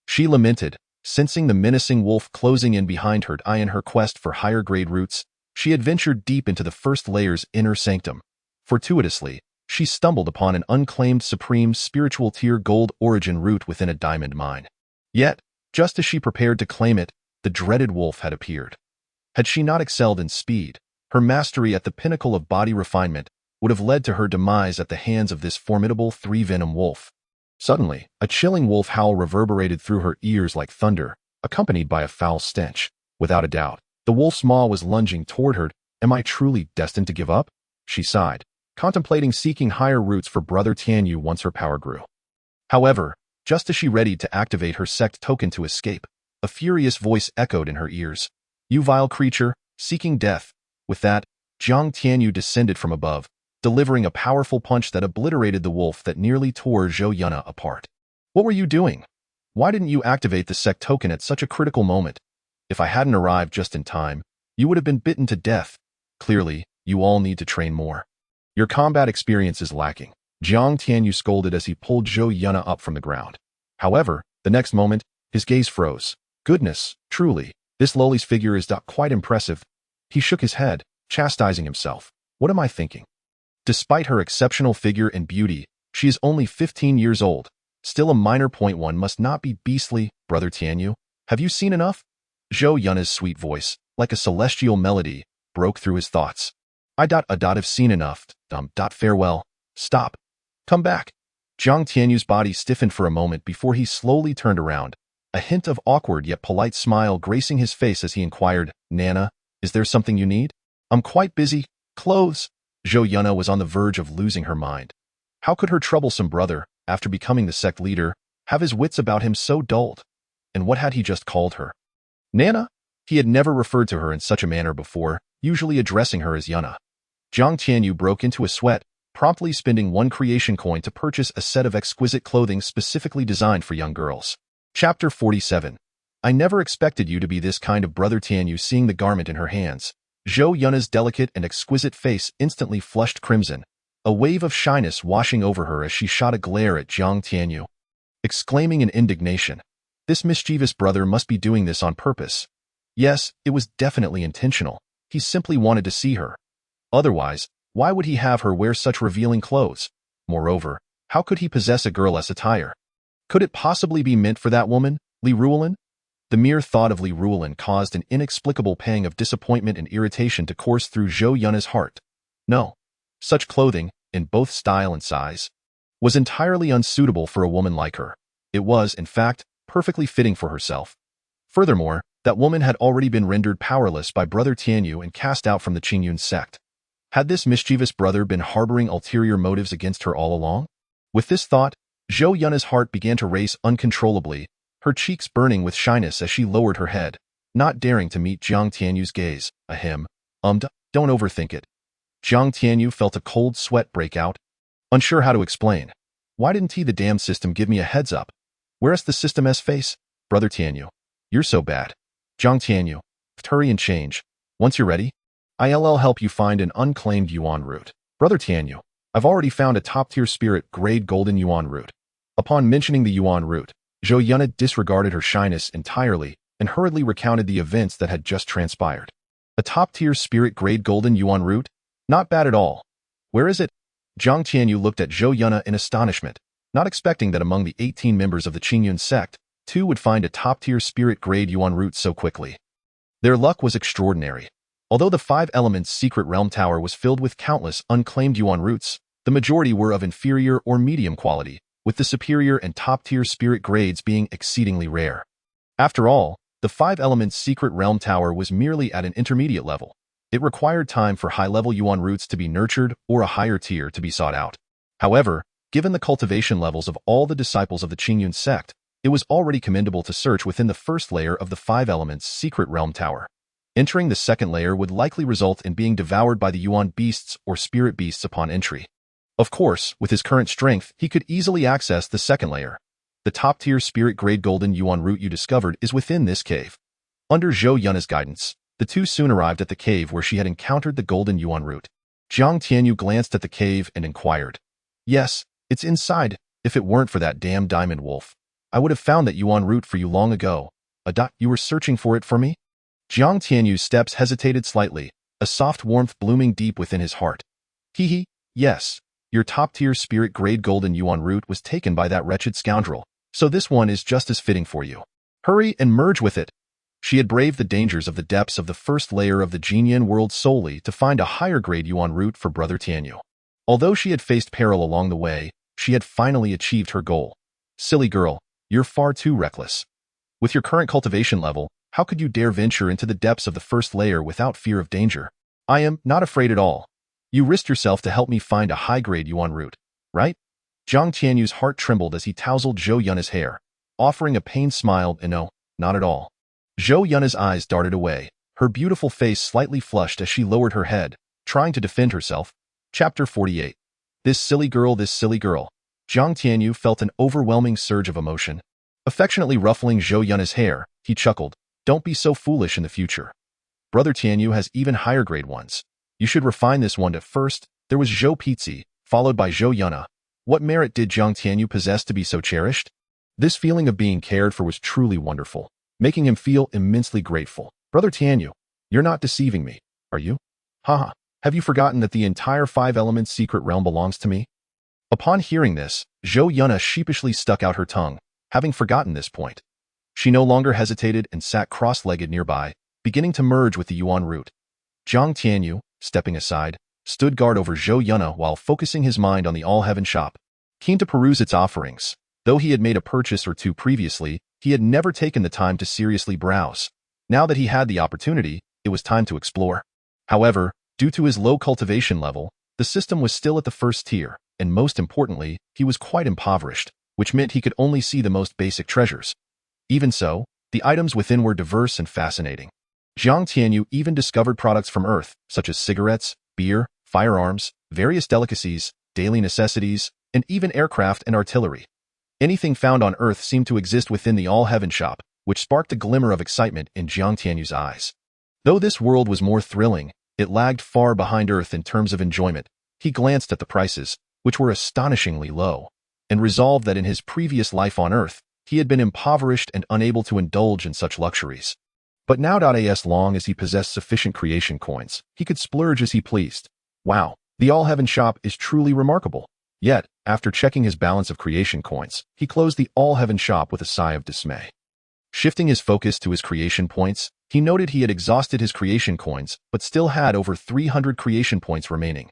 S1: She lamented, sensing the menacing wolf closing in behind her. In her quest for higher grade roots, she had ventured deep into the first layer's inner sanctum. Fortuitously, she stumbled upon an unclaimed supreme spiritual tier gold origin root within a diamond mine. Yet, just as she prepared to claim it, the dreaded wolf had appeared. Had she not excelled in speed, her mastery at the pinnacle of body refinement would have led to her demise at the hands of this formidable three-venom wolf. Suddenly, a chilling wolf howl reverberated through her ears like thunder, accompanied by a foul stench. Without a doubt, the wolf's maw was lunging toward her. Am I truly destined to give up? She sighed, contemplating seeking higher roots for Brother Tianyu once her power grew. However, just as she readied to activate her sect token to escape, a furious voice echoed in her ears. You vile creature, seeking death. With that, Jiang Tianyu descended from above, delivering a powerful punch that obliterated the wolf that nearly tore Zhou Yuna apart. What were you doing? Why didn't you activate the sect token at such a critical moment? If I hadn't arrived just in time, you would have been bitten to death. Clearly, you all need to train more. Your combat experience is lacking, Jiang Tianyu scolded as he pulled Zhou Yuna up from the ground. However, the next moment, his gaze froze. Goodness, truly, this lowly's figure is quite impressive. He shook his head, chastising himself. What am I thinking? Despite her exceptional figure and beauty, she is only 15 years old. Still a minor. One must not be beastly, Brother Tianyu. Have you seen enough? Zhou Yuna's sweet voice, like a celestial melody, broke through his thoughts. Have seen enough. Farewell. Stop. Come back. Jiang Tianyu's body stiffened for a moment before he slowly turned around, a hint of awkward yet polite smile gracing his face as he inquired, Nana, is there something you need? I'm quite busy. Clothes. Zhou Yuna was on the verge of losing her mind. How could her troublesome brother, after becoming the sect leader, have his wits about him so dulled? And what had he just called her? Nana? He had never referred to her in such a manner before, usually addressing her as Yuna. Jiang Tianyu broke into a sweat, promptly spending 1 creation coin to purchase a set of exquisite clothing specifically designed for young girls. Chapter 47. I never expected you to be this kind of Brother Tianyu. Seeing the garment in her hands, Zhou Yuna's delicate and exquisite face instantly flushed crimson, a wave of shyness washing over her as she shot a glare at Jiang Tianyu. Exclaiming in indignation, this mischievous brother must be doing this on purpose. Yes, it was definitely intentional. He simply wanted to see her. Otherwise, why would he have her wear such revealing clothes? Moreover, how could he possess a girl-less attire? Could it possibly be meant for that woman, Li Ruolin? The mere thought of Li Ruolin caused an inexplicable pang of disappointment and irritation to course through Zhou Yuna's heart. No, such clothing, in both style and size, was entirely unsuitable for a woman like her. It was, in fact, perfectly fitting for herself. Furthermore, that woman had already been rendered powerless by Brother Tianyu and cast out from the Qingyun Sect. Had this mischievous brother been harboring ulterior motives against her all along? With this thought, Zhou Yuna's heart began to race uncontrollably, her cheeks burning with shyness as she lowered her head, not daring to meet Jiang Tianyu's gaze. Don't overthink it. Jiang Tianyu felt a cold sweat break out, unsure how to explain. Why didn't the damn system give me a heads up? Where's the system's face? Brother Tianyu, you're so bad. Jiang Tianyu, hurry and change. Once you're ready, I'll help you find an unclaimed yuan root. Brother Tianyu, I've already found a top-tier spirit grade golden yuan root. Upon mentioning the yuan root, Zhou Yuna disregarded her shyness entirely and hurriedly recounted the events that had just transpired. A top-tier spirit grade golden yuan root? Not bad at all. Where is it? Jiang Tianyu looked at Zhou Yunna in astonishment, not expecting that among the 18 members of the Qingyun Sect, 2 would find a top-tier spirit-grade yuan root so quickly. Their luck was extraordinary. Although the 5 Elements secret realm tower was filled with countless unclaimed yuan roots, the majority were of inferior or medium quality, with the superior and top-tier spirit grades being exceedingly rare. After all, the 5 Elements secret realm tower was merely at an intermediate level. It required time for high-level yuan roots to be nurtured or a higher tier to be sought out. However, given the cultivation levels of all the disciples of the Qingyun Sect, it was already commendable to search within the first layer of the 5 Elements secret realm tower. Entering the second layer would likely result in being devoured by the yuan beasts or spirit beasts upon entry. Of course, with his current strength, he could easily access the second layer. The top-tier spirit-grade golden yuan root you discovered is within this cave. Under Zhou Yunna's guidance, the 2 soon arrived at the cave where she had encountered the golden yuan root. Jiang Tianyu glanced at the cave and inquired, "Yes, it's inside. If it weren't for that damn diamond wolf, I would have found that yuan root for you long ago. You were searching for it for me?" Jiang Tianyu's steps hesitated slightly, a soft warmth blooming deep within his heart. Yes. Your top-tier spirit-grade golden yuan root was taken by that wretched scoundrel, so this one is just as fitting for you. Hurry and merge with it." She had braved the dangers of the depths of the first layer of the Jinyan world solely to find a higher-grade yuan root for Brother Tianyu. Although she had faced peril along the way, she had finally achieved her goal. "Silly girl, you're far too reckless. With your current cultivation level, how could you dare venture into the depths of the first layer without fear of danger? I am not afraid at all. You risked yourself to help me find a high-grade yuan root, right?" Jiang Tianyu's heart trembled as he tousled Zhou Yunna's hair, offering a pained smile and no, not at all. Zhou Yunna's eyes darted away, her beautiful face slightly flushed as she lowered her head, trying to defend herself. Chapter 48. This silly girl. Jiang Tianyu felt an overwhelming surge of emotion. Affectionately ruffling Zhou Yunna's hair, he chuckled, "Don't be so foolish in the future. Brother Tianyu has even higher grade ones. You should refine this one at first." There was Zhou Pizzi, followed by Zhou Yunna. What merit did Jiang Tianyu possess to be so cherished? This feeling of being cared for was truly wonderful, making him feel immensely grateful. "Brother Tianyu, you're not deceiving me, are you? Haha, have you forgotten that the entire 5 Elements secret realm belongs to me?" Upon hearing this, Zhou Yunna sheepishly stuck out her tongue, having forgotten this point. She no longer hesitated and sat cross-legged nearby, beginning to merge with the yuan root. Jiang Tianyu, stepping aside, stood guard over Zhou Yunna while focusing his mind on the All-Heaven shop, keen to peruse its offerings. Though he had made a purchase or two previously, he had never taken the time to seriously browse. Now that he had the opportunity, it was time to explore. However, due to his low cultivation level, the system was still at the first tier, and most importantly, he was quite impoverished, which meant he could only see the most basic treasures. Even so, the items within were diverse and fascinating. Jiang Tianyu even discovered products from Earth, such as cigarettes, beer, firearms, various delicacies, daily necessities, and even aircraft and artillery. Anything found on Earth seemed to exist within the All-Heaven shop, which sparked a glimmer of excitement in Jiang Tianyu's eyes. Though this world was more thrilling, it lagged far behind Earth in terms of enjoyment. He glanced at the prices, which were astonishingly low, and resolved that in his previous life on Earth, he had been impoverished and unable to indulge in such luxuries. But now, as long as he possessed sufficient creation coins, he could splurge as he pleased. Wow, the All-Heaven shop is truly remarkable. Yet, after checking his balance of creation coins, he closed the All-Heaven shop with a sigh of dismay. Shifting his focus to his creation points, he noted he had exhausted his creation coins, but still had over 300 creation points remaining.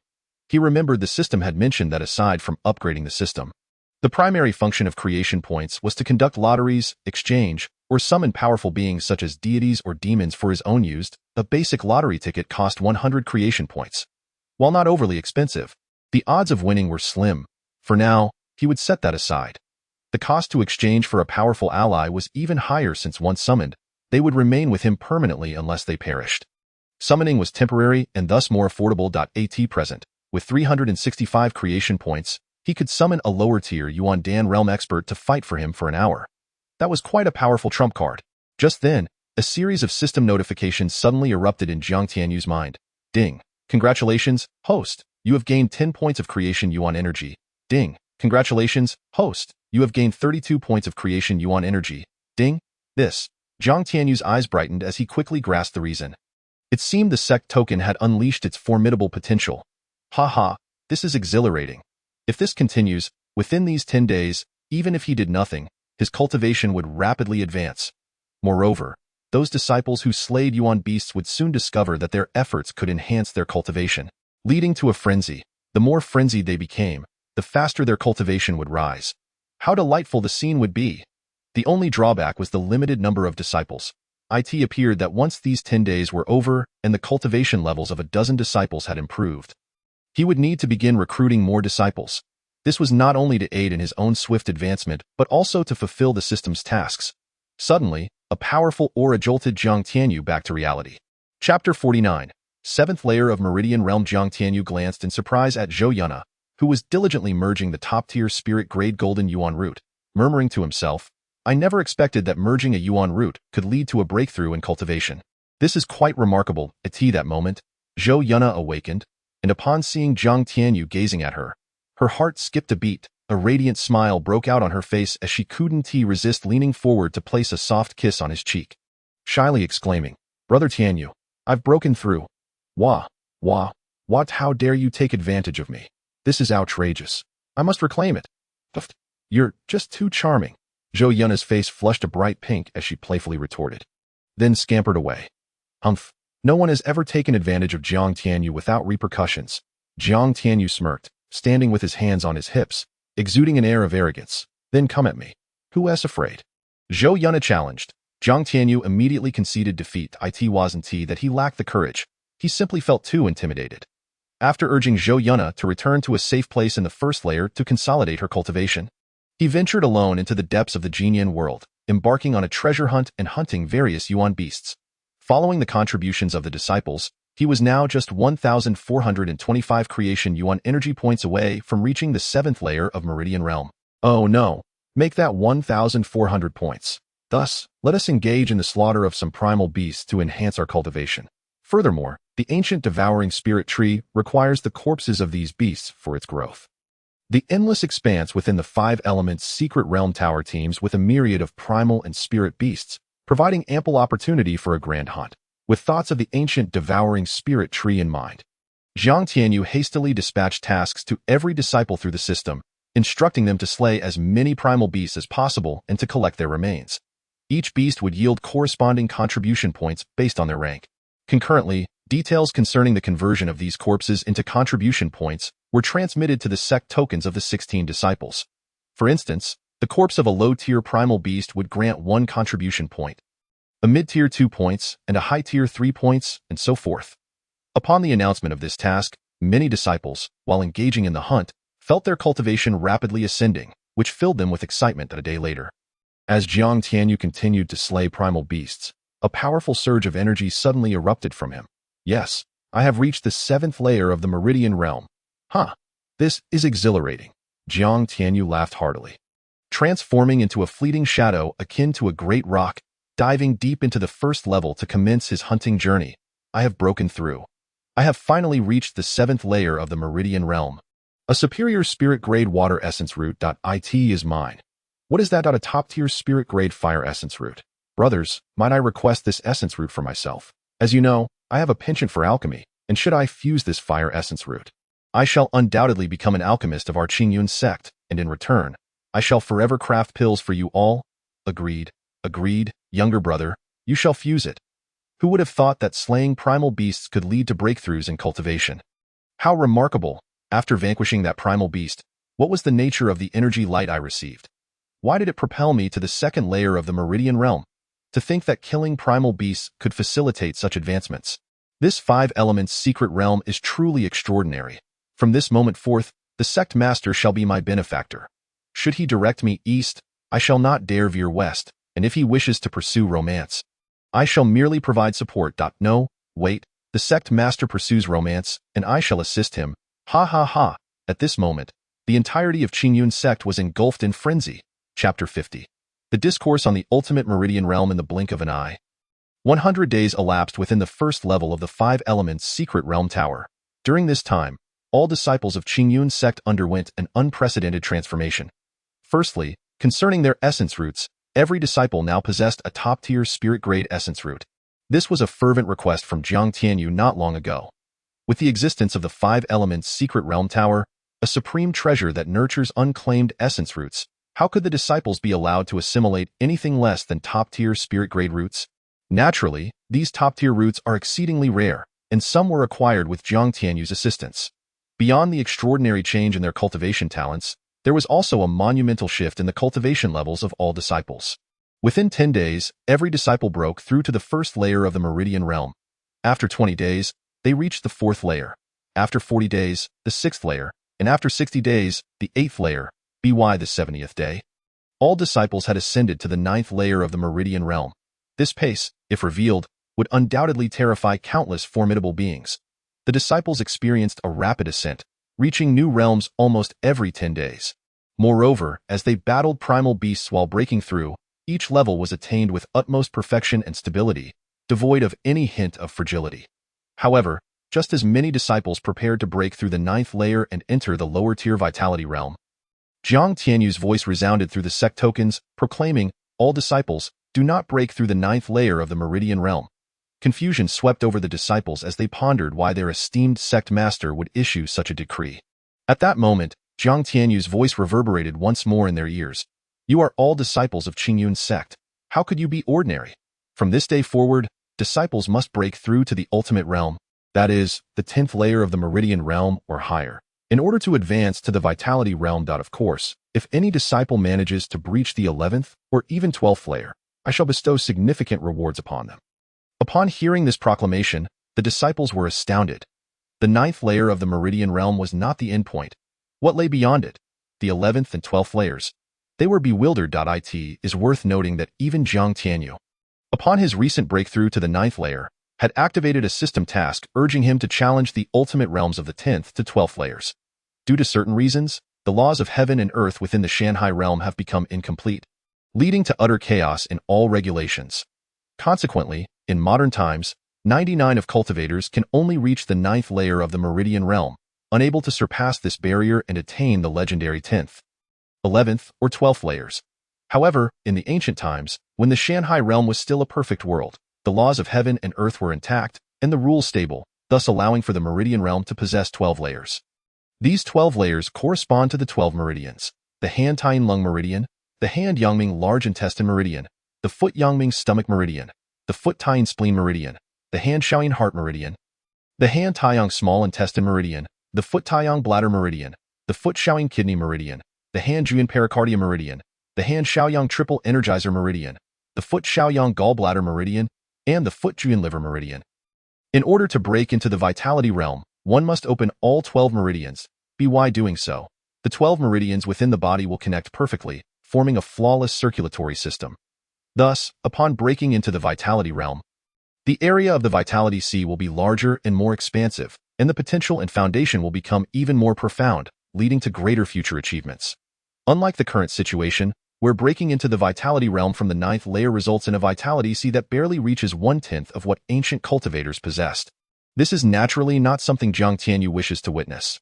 S1: He remembered the system had mentioned that aside from upgrading the system, the primary function of creation points was to conduct lotteries, exchange, or summon powerful beings such as deities or demons for his own use. A basic lottery ticket cost 100 creation points. While not overly expensive, the odds of winning were slim. For now, he would set that aside. The cost to exchange for a powerful ally was even higher since once summoned, they would remain with him permanently unless they perished. Summoning was temporary and thus more affordable. At present, with 365 creation points, he could summon a lower-tier Yuan Dan realm expert to fight for him for an hour. That was quite a powerful trump card. Just then, a series of system notifications suddenly erupted in Jiang Tianyu's mind. Ding. Congratulations, host. You have gained 10 points of creation Yuan energy. Ding. Congratulations, host. You have gained 32 points of creation Yuan energy. Ding. This. Jiang Tianyu's eyes brightened as he quickly grasped the reason. It seemed the sect token had unleashed its formidable potential. Ha ha, This is exhilarating. If this continues, within these 10 days, even if he did nothing, his cultivation would rapidly advance. Moreover, those disciples who slayed yuan beasts would soon discover that their efforts could enhance their cultivation, leading to a frenzy. The more frenzied they became, the faster their cultivation would rise. How delightful the scene would be! The only drawback was the limited number of disciples. It appeared that once these 10 days were over and the cultivation levels of a dozen disciples had improved, he would need to begin recruiting more disciples. This was not only to aid in his own swift advancement, but also to fulfill the system's tasks. Suddenly, a powerful aura jolted Jiang Tianyu back to reality. Chapter 49. Seventh layer of Meridian Realm. Jiang Tianyu glanced in surprise at Zhou Yunna, who was diligently merging the top-tier spirit-grade golden yuan root, murmuring to himself, I never expected that merging a yuan root could lead to a breakthrough in cultivation. This is quite remarkable. At that moment, Zhou Yunna awakened, and upon seeing Jiang Tianyu gazing at her, her heart skipped a beat. A radiant smile broke out on her face as she couldn't resist leaning forward to place a soft kiss on his cheek, shyly exclaiming, Brother Tianyu, I've broken through. Wah, wah, what? How dare you take advantage of me? This is outrageous. I must reclaim it. You're just too charming. Zhou Yunna's face flushed a bright pink as she playfully retorted, then scampered away. No one has ever taken advantage of Jiang Tianyu without repercussions. Jiang Tianyu smirked, standing with his hands on his hips, exuding an air of arrogance. Then come at me. Who is afraid? Zhou Yunna challenged. Jiang Tianyu immediately conceded defeat. It wasn't that he lacked the courage. He simply felt too intimidated. After urging Zhou Yunna to return to a safe place in the first layer to consolidate her cultivation, he ventured alone into the depths of the Jinyan world, embarking on a treasure hunt and hunting various yuan beasts. Following the contributions of the disciples, he was now just 1,425 creation yuan energy points away from reaching the 7th layer of Meridian Realm. Oh no, make that 1,400 points. Thus, let us engage in the slaughter of some primal beasts to enhance our cultivation. Furthermore, the ancient devouring spirit tree requires the corpses of these beasts for its growth. The endless expanse within the 5 elements secret realm tower teems with a myriad of primal and spirit beasts, providing ample opportunity for a grand hunt. With thoughts of the ancient devouring spirit tree in mind, Jiang Tianyu hastily dispatched tasks to every disciple through the system, instructing them to slay as many primal beasts as possible and to collect their remains. Each beast would yield corresponding contribution points based on their rank. Concurrently, details concerning the conversion of these corpses into contribution points were transmitted to the sect tokens of the 16 disciples. For instance, the corpse of a low-tier primal beast would grant 1 contribution point, a mid-tier 2 points, and a high-tier 3 points, and so forth. Upon the announcement of this task, many disciples, while engaging in the hunt, felt their cultivation rapidly ascending, which filled them with excitement a day later. As Jiang Tianyu continued to slay primal beasts, a powerful surge of energy suddenly erupted from him. Yes, I have reached the 7th layer of the Meridian Realm. This is exhilarating. Jiang Tianyu laughed heartily. Transforming into a fleeting shadow akin to a great rock, diving deep into the first level to commence his hunting journey, I have broken through. I have finally reached the 7th layer of the Meridian Realm. A superior spirit-grade water essence root. It is mine. What is that? A top-tier spirit-grade fire essence root. Brothers, might I request this essence root for myself? As you know, I have a penchant for alchemy, and should I fuse this fire essence root, I shall undoubtedly become an alchemist of our Qingyun Sect, and in return, I shall forever craft pills for you all. Agreed, younger brother, you shall fuse it. Who would have thought that slaying primal beasts could lead to breakthroughs in cultivation? How remarkable! After vanquishing that primal beast, what was the nature of the energy light I received? Why did it propel me to the 2nd layer of the Meridian Realm? To think that killing primal beasts could facilitate such advancements. This 5 elements secret realm is truly extraordinary. From this moment forth, the sect master shall be my benefactor. Should he direct me east, I shall not dare veer west, and if he wishes to pursue romance, I shall merely provide support. No, wait, the sect master pursues romance, and I shall assist him. Ha ha ha. At this moment, the entirety of Qingyun Sect was engulfed in frenzy. Chapter 50. The discourse on the ultimate Meridian Realm in the blink of an eye. 100 days elapsed within the first level of the 5 elements secret realm tower. During this time, all disciples of Qingyun Sect underwent an unprecedented transformation. Firstly, concerning their essence roots, every disciple now possessed a top-tier spirit-grade essence root. This was a fervent request from Jiang Tianyu not long ago. With the existence of the Five Elements Secret Realm Tower, a supreme treasure that nurtures unclaimed essence roots, how could the disciples be allowed to assimilate anything less than top-tier spirit-grade roots? Naturally, these top-tier roots are exceedingly rare, and some were acquired with Jiang Tianyu's assistance. Beyond the extraordinary change in their cultivation talents, there was also a monumental shift in the cultivation levels of all disciples. Within 10 days, every disciple broke through to the first layer of the Meridian Realm. After 20 days, they reached the 4th layer. After 40 days, the 6th layer, and after 60 days, the 8th layer, by the 70th day. All disciples had ascended to the 9th layer of the Meridian Realm. This pace, if revealed, would undoubtedly terrify countless formidable beings. The disciples experienced a rapid ascent, reaching new realms almost every 10 days. Moreover, as they battled primal beasts while breaking through, each level was attained with utmost perfection and stability, devoid of any hint of fragility. However, just as many disciples prepared to break through the 9th layer and enter the lower-tier vitality realm, Jiang Tianyu's voice resounded through the sect tokens, proclaiming, "All disciples, do not break through the 9th layer of the Meridian Realm." Confusion swept over the disciples as they pondered why their esteemed sect master would issue such a decree. At that moment, Jiang Tianyu's voice reverberated once more in their ears. "You are all disciples of Qingyun Sect. How could you be ordinary? From this day forward, disciples must break through to the ultimate realm, that is, the 10th layer of the Meridian Realm or higher, in order to advance to the Vitality Realm. Of course, if any disciple manages to breach the 11th or even 12th layer, I shall bestow significant rewards upon them." Upon hearing this proclamation, the disciples were astounded. The 9th layer of the Meridian Realm was not the endpoint. What lay beyond it? The 11th and 12th layers. They were bewildered. It is worth noting that even Jiang Tianyu, upon his recent breakthrough to the 9th layer, had activated a system task urging him to challenge the ultimate realms of the 10th to 12th layers. Due to certain reasons, the laws of heaven and earth within the Shanhai realm have become incomplete, leading to utter chaos in all regulations. Consequently, in modern times, 99 of cultivators can only reach the 9th layer of the Meridian Realm, unable to surpass this barrier and attain the legendary 10th, 11th, or 12th layers. However, in the ancient times, when the Shanhai realm was still a perfect world, the laws of heaven and earth were intact, and the rules stable, thus allowing for the Meridian Realm to possess 12 layers. These 12 layers correspond to the 12 meridians: the Han Tien Lung Meridian, the Han Yangming Large Intestine Meridian, the Foot Yangming Stomach Meridian, the Foot Tien Spleen Meridian, the Han Shaoyin Heart Meridian, the Han Taiyang Small Intestine Meridian, the Foot Taiyang Bladder Meridian, the Foot Shaoyin Kidney Meridian, the Han Juyin Pericardium Meridian, the Han Shaoyang Triple Energizer Meridian, the Foot Shaoyang Gallbladder Meridian, and the Foot Juyin Liver Meridian. In order to break into the Vitality Realm, one must open all 12 meridians. By doing so, the 12 meridians within the body will connect perfectly, forming a flawless circulatory system. Thus, upon breaking into the Vitality Realm, the area of the Vitality Sea will be larger and more expansive, and the potential and foundation will become even more profound, leading to greater future achievements. Unlike the current situation, where breaking into the Vitality Realm from the 9th layer results in a Vitality Sea that barely reaches 1/10 of what ancient cultivators possessed. This is naturally not something Jiang Tianyu wishes to witness.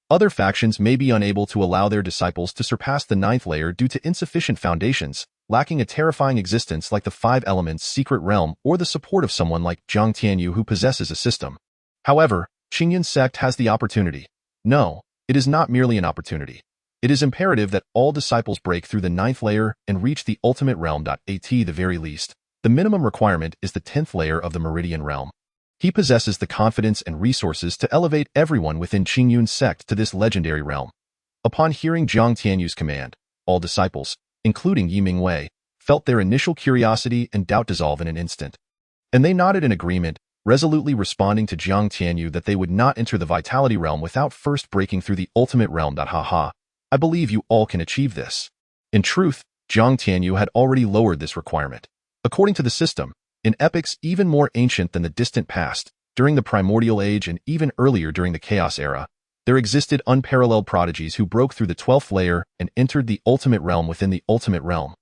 S1: Other factions may be unable to allow their disciples to surpass the 9th layer due to insufficient foundations, lacking a terrifying existence like the 5 Elements Secret Realm or the support of someone like Jiang Tianyu who possesses a system. However, Qingyun Sect has the opportunity. No, it is not merely an opportunity. It is imperative that all disciples break through the 9th layer and reach the ultimate realm. At the very least, the minimum requirement is the 10th layer of the Meridian Realm. He possesses the confidence and resources to elevate everyone within Qingyun Sect to this legendary realm. Upon hearing Jiang Tianyu's command, all disciples, including Yi Mingwei, felt their initial curiosity and doubt dissolve in an instant. And they nodded in agreement, resolutely responding to Jiang Tianyu that they would not enter the Vitality Realm without first breaking through the ultimate realm. Haha, I believe you all can achieve this. In truth, Jiang Tianyu had already lowered this requirement. According to the system, in epochs even more ancient than the distant past, during the Primordial Age and even earlier during the Chaos Era, there existed unparalleled prodigies who broke through the 12th layer and entered the ultimate realm within the ultimate realm.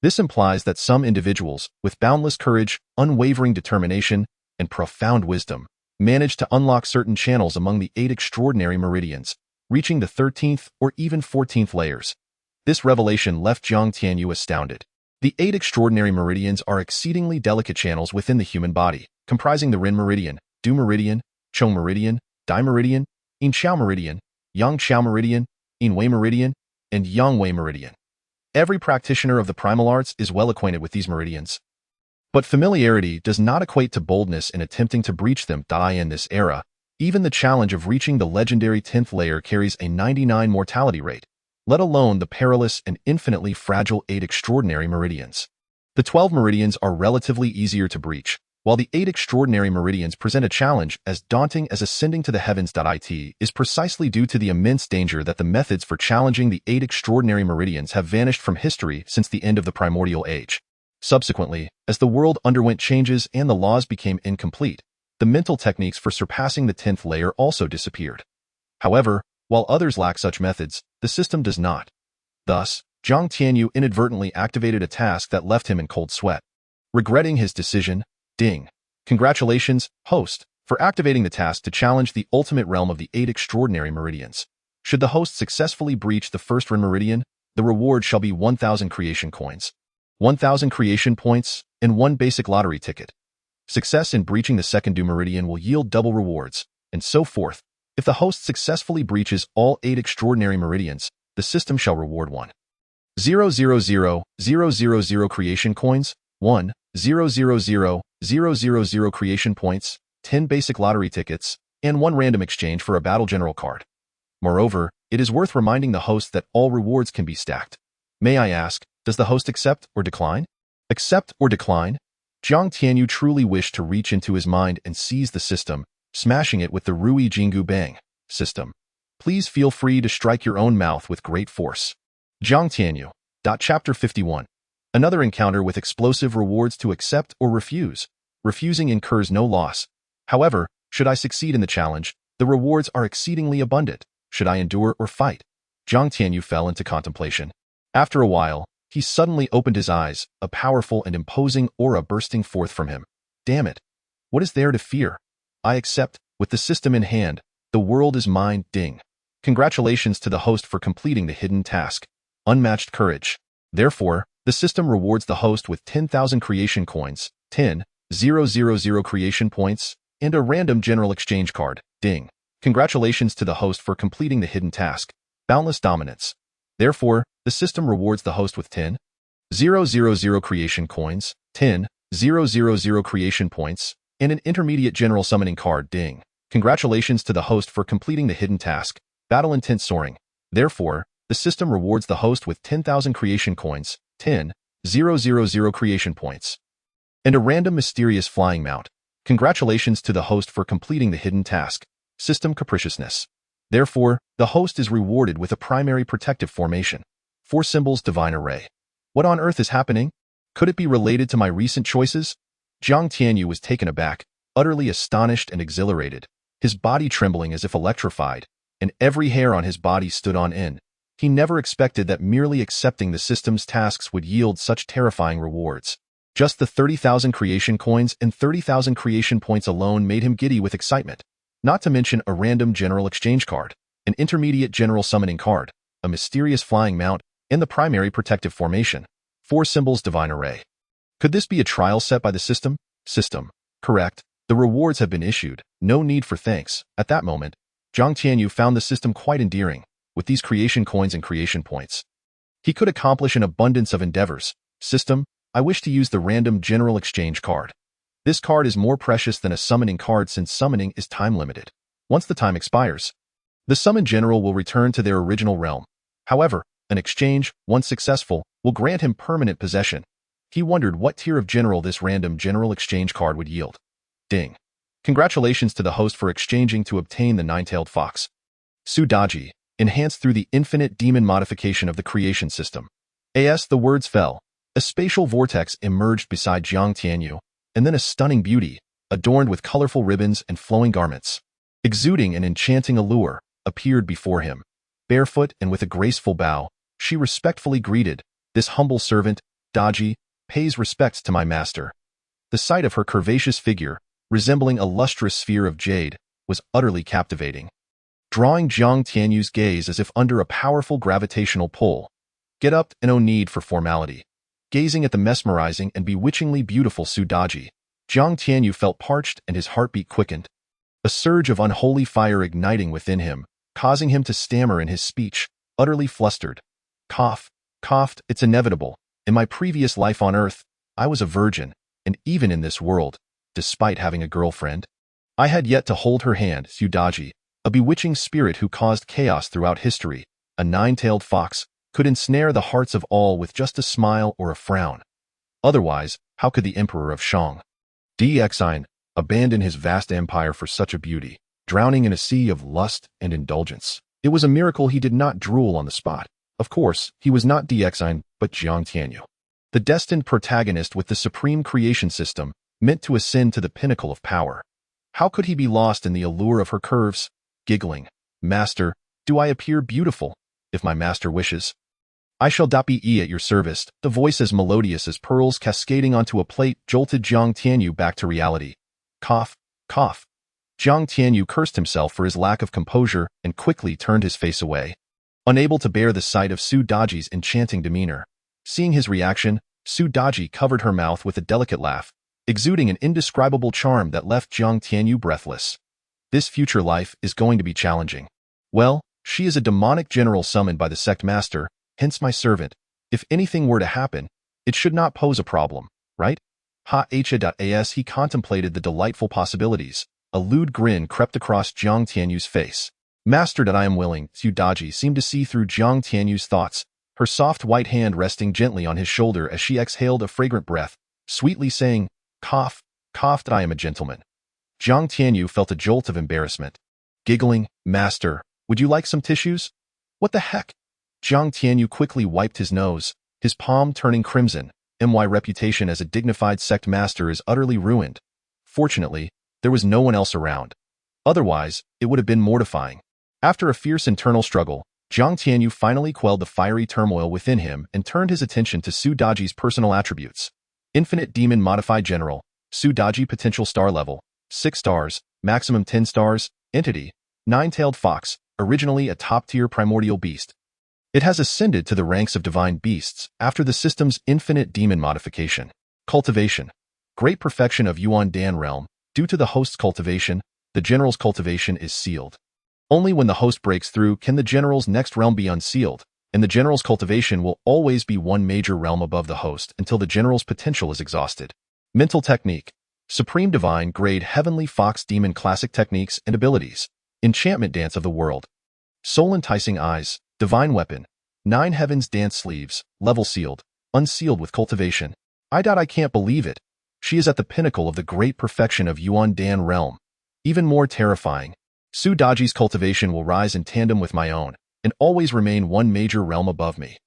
S1: This implies that some individuals, with boundless courage, unwavering determination, and profound wisdom, managed to unlock certain channels among the 8 extraordinary meridians, reaching the 13th or even 14th layers. This revelation left Jiang Tianyu astounded. The 8 extraordinary meridians are exceedingly delicate channels within the human body, comprising the Ren Meridian, Du Meridian, Chong Meridian, Dai Meridian, Yin Xiao Meridian, Yang Xiao Meridian, Yin Wei Meridian, and Yang Wei Meridian. Every practitioner of the primal arts is well acquainted with these meridians. But familiarity does not equate to boldness in attempting to breach them. In this era, even the challenge of reaching the legendary 10th layer carries a 99 mortality rate, let alone the perilous and infinitely fragile 8 extraordinary meridians. The 12 meridians are relatively easier to breach, while the 8 extraordinary meridians present a challenge as daunting as ascending to the heavens. It is precisely due to the immense danger that the methods for challenging the 8 extraordinary meridians have vanished from history since the end of the primordial age. Subsequently, as the world underwent changes and the laws became incomplete, the mental techniques for surpassing the 10th layer also disappeared. However, while others lack such methods, the system does not. Thus, Zhang Tianyu inadvertently activated a task that left him in cold sweat. Regretting his decision, Ding. Congratulations, host, for activating the task to challenge the ultimate realm of the 8 extraordinary meridians. Should the host successfully breach the first meridian, the reward shall be 1,000 creation coins, 1,000 creation points, and 1 basic lottery ticket. Success in breaching the second meridian will yield double rewards, and so forth. If the host successfully breaches all 8 extraordinary meridians, the system shall reward 1,000,000 creation coins, 1,000,000 creation points, 10 basic lottery tickets, and 1 random exchange for a battle general card. Moreover, it is worth reminding the host that all rewards can be stacked. May I ask, does the host accept or decline? Accept or decline? Zhang Tianyu truly wished to reach into his mind and seize the system, smashing it with the Ruyi Jingu Bang system. Please feel free to strike your own mouth with great force. Zhang Tianyu. Chapter 51. Another encounter with explosive rewards to accept or refuse. Refusing incurs no loss. However, should I succeed in the challenge, the rewards are exceedingly abundant. Should I endure or fight? Zhang Tianyu fell into contemplation. After a while, he suddenly opened his eyes, a powerful and imposing aura bursting forth from him. Damn it! What is there to fear? I accept, with the system in hand. The world is mine. Ding. Congratulations to the host for completing the hidden task. Unmatched courage. Therefore, the system rewards the host with 10,000 creation coins, 10,000 creation points, and a random general exchange card. Ding. Congratulations to the host for completing the hidden task. Boundless dominance. Therefore, the system rewards the host with 10,000 creation coins, 10,000 creation points, and an intermediate general summoning card. Ding. Congratulations to the host for completing the hidden task. Battle intent soaring. Therefore, the system rewards the host with 10,000 creation coins, 10,000 creation points, and a random mysterious flying mount. Congratulations to the host for completing the hidden task. System capriciousness. Therefore, the host is rewarded with a primary protective formation. 4 symbols divine array. What on earth is happening? Could it be related to my recent choices? Zhang Tianyu was taken aback, utterly astonished and exhilarated, his body trembling as if electrified, and every hair on his body stood on end. He never expected that merely accepting the system's tasks would yield such terrifying rewards. Just the 30,000 creation coins and 30,000 creation points alone made him giddy with excitement, not to mention a random general exchange card, an intermediate general summoning card, a mysterious flying mount, and the primary protective formation. 4 symbols divine array. Could this be a trial set by the system? System. Correct. The rewards have been issued. No need for thanks. At that moment, Zhang Tianyu found the system quite endearing. With these creation coins and creation points, he could accomplish an abundance of endeavors. System, I wish to use the random general exchange card. This card is more precious than a summoning card since summoning is time-limited. Once the time expires, the summoned general will return to their original realm. However, an exchange, once successful, will grant him permanent possession. He wondered what tier of general this random general exchange card would yield. Ding. Congratulations to the host for exchanging to obtain the 9-tailed fox. Sudaji. Enhanced through the infinite demon modification of the creation system. As the words fell, a spatial vortex emerged beside Zhang Tianyu, and then a stunning beauty, adorned with colorful ribbons and flowing garments, exuding an enchanting allure, appeared before him. Barefoot and with a graceful bow, she respectfully greeted, "This humble servant, Daji, pays respects to my master." The sight of her curvaceous figure, resembling a lustrous sphere of jade, was utterly captivating, drawing Zhang Tianyu's gaze as if under a powerful gravitational pull. Get up and no need for formality. Gazing at the mesmerizing and bewitchingly beautiful Sudaji, Zhang Tianyu felt parched and his heartbeat quickened. a surge of unholy fire igniting within him, causing him to stammer in his speech, utterly flustered. Coughed, it's inevitable. In my previous life on Earth, I was a virgin, and even in this world, despite having a girlfriend, I had yet to hold her hand, Tsudaji, a bewitching spirit who caused chaos throughout history, a nine-tailed fox, could ensnare the hearts of all with just a smile or a frown. Otherwise, how could the Emperor of Shang, Dxine, abandon his vast empire for such a beauty, drowning in a sea of lust and indulgence? It was a miracle he did not drool on the spot. Of course, he was not Dxine, but Jiang Tianyu, the destined protagonist with the supreme creation system, meant to ascend to the pinnacle of power. How could he be lost in the allure of her curves? Giggling, "Master, do I appear beautiful? If my master wishes, I shall be at your service." The voice as melodious as pearls cascading onto a plate jolted Jiang Tianyu back to reality. Cough. Jiang Tianyu cursed himself for his lack of composure and quickly turned his face away, unable to bear the sight of Tsudaji's enchanting demeanor. Seeing his reaction, Tsudaji covered her mouth with a delicate laugh, exuding an indescribable charm that left Jiang Tianyu breathless. This future life is going to be challenging. Well, she is a demonic general summoned by the sect master, hence my servant. If anything were to happen, it should not pose a problem, right? As he contemplated the delightful possibilities, a lewd grin crept across Jiang Tianyu's face. Master, that I am willing. Tsudaji seemed to see through Jiang Tianyu's thoughts, her soft white hand resting gently on his shoulder as she exhaled a fragrant breath, sweetly saying, Cough, that I am a gentleman. Jiang Tianyu felt a jolt of embarrassment. Giggling, "Master, would you like some tissues?" "What the heck?" Jiang Tianyu quickly wiped his nose, his palm turning crimson. My reputation as a dignified sect master is utterly ruined. Fortunately, there was no one else around. Otherwise, it would have been mortifying. After a fierce internal struggle, Jiang Tianyu finally quelled the fiery turmoil within him and turned his attention to Tsudaji's personal attributes. Infinite Demon Modified General, Tsudaji Potential Star Level, 6 stars, maximum 10 stars, Entity, Nine-Tailed Fox, originally a top-tier primordial beast. It has ascended to the ranks of divine beasts after the system's Infinite Demon Modification. Cultivation, Great Perfection of Yuan Dan Realm. Due to the host's cultivation, the general's cultivation is sealed. Only when the host breaks through can the general's next realm be unsealed, and the general's cultivation will always be one major realm above the host until the general's potential is exhausted. Mental Technique, Supreme Divine Grade Heavenly Fox Demon Classic Techniques and Abilities. Enchantment Dance of the World. Soul Enticing Eyes, Divine Weapon, 9 Heavens Dance Sleeves, Level Sealed, Unsealed with Cultivation. I can't believe it. She is at the pinnacle of the great perfection of Yuan Dan Realm. Even more terrifying, Tsudaji's cultivation will rise in tandem with my own, and always remain one major realm above me.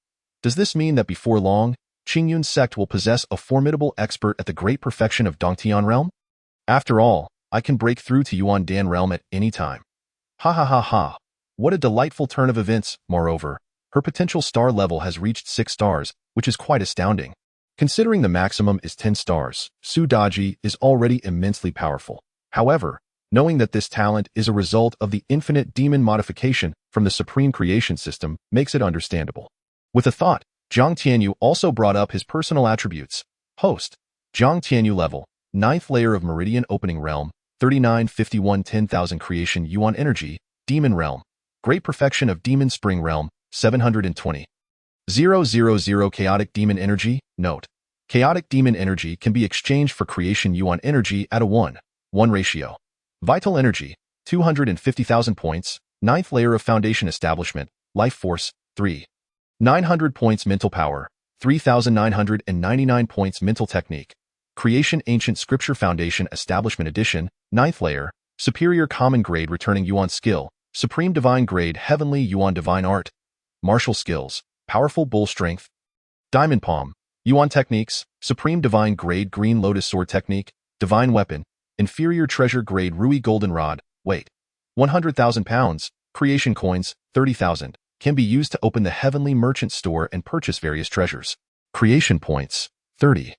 S1: Does this mean that before long, Qingyun Sect will possess a formidable expert at the great perfection of Dantian Realm? After all, I can break through to Yuan Dan Realm at any time. Ha. What a delightful turn of events. Moreover, her potential star level has reached 6 stars, which is quite astounding. Considering the maximum is 10 stars, Tsudaji is already immensely powerful. However, knowing that this talent is a result of the infinite demon modification from the supreme creation system makes it understandable. With a thought, Jiang Tianyu also brought up his personal attributes. Host, Jiang Tianyu level, 9th layer of Meridian Opening Realm, 3951 10,000 Creation Yuan Energy, Demon Realm, Great Perfection of Demon Spring Realm, 720. 000 Chaotic Demon Energy. Note, Chaotic Demon Energy can be exchanged for Creation Yuan Energy at a 1:1 ratio. Vital Energy, 250,000 points, 9th layer of Foundation Establishment, Life Force, 3. 900 points Mental Power, 3,999 points Mental Technique. Creation Ancient Scripture Foundation Establishment Edition, 9th layer, Superior Common Grade Returning Yuan Skill, Supreme Divine Grade Heavenly Yuan Divine Art. Martial Skills, Powerful Bull Strength. Diamond Palm, Yuan Techniques, Supreme Divine Grade Green Lotus Sword Technique, Divine Weapon, Inferior Treasure Grade Ruyi Golden Rod, weight 100,000 pounds, Creation Coins, 30,000, can be used to open the Heavenly Merchant Store and purchase various treasures. Creation Points, 30.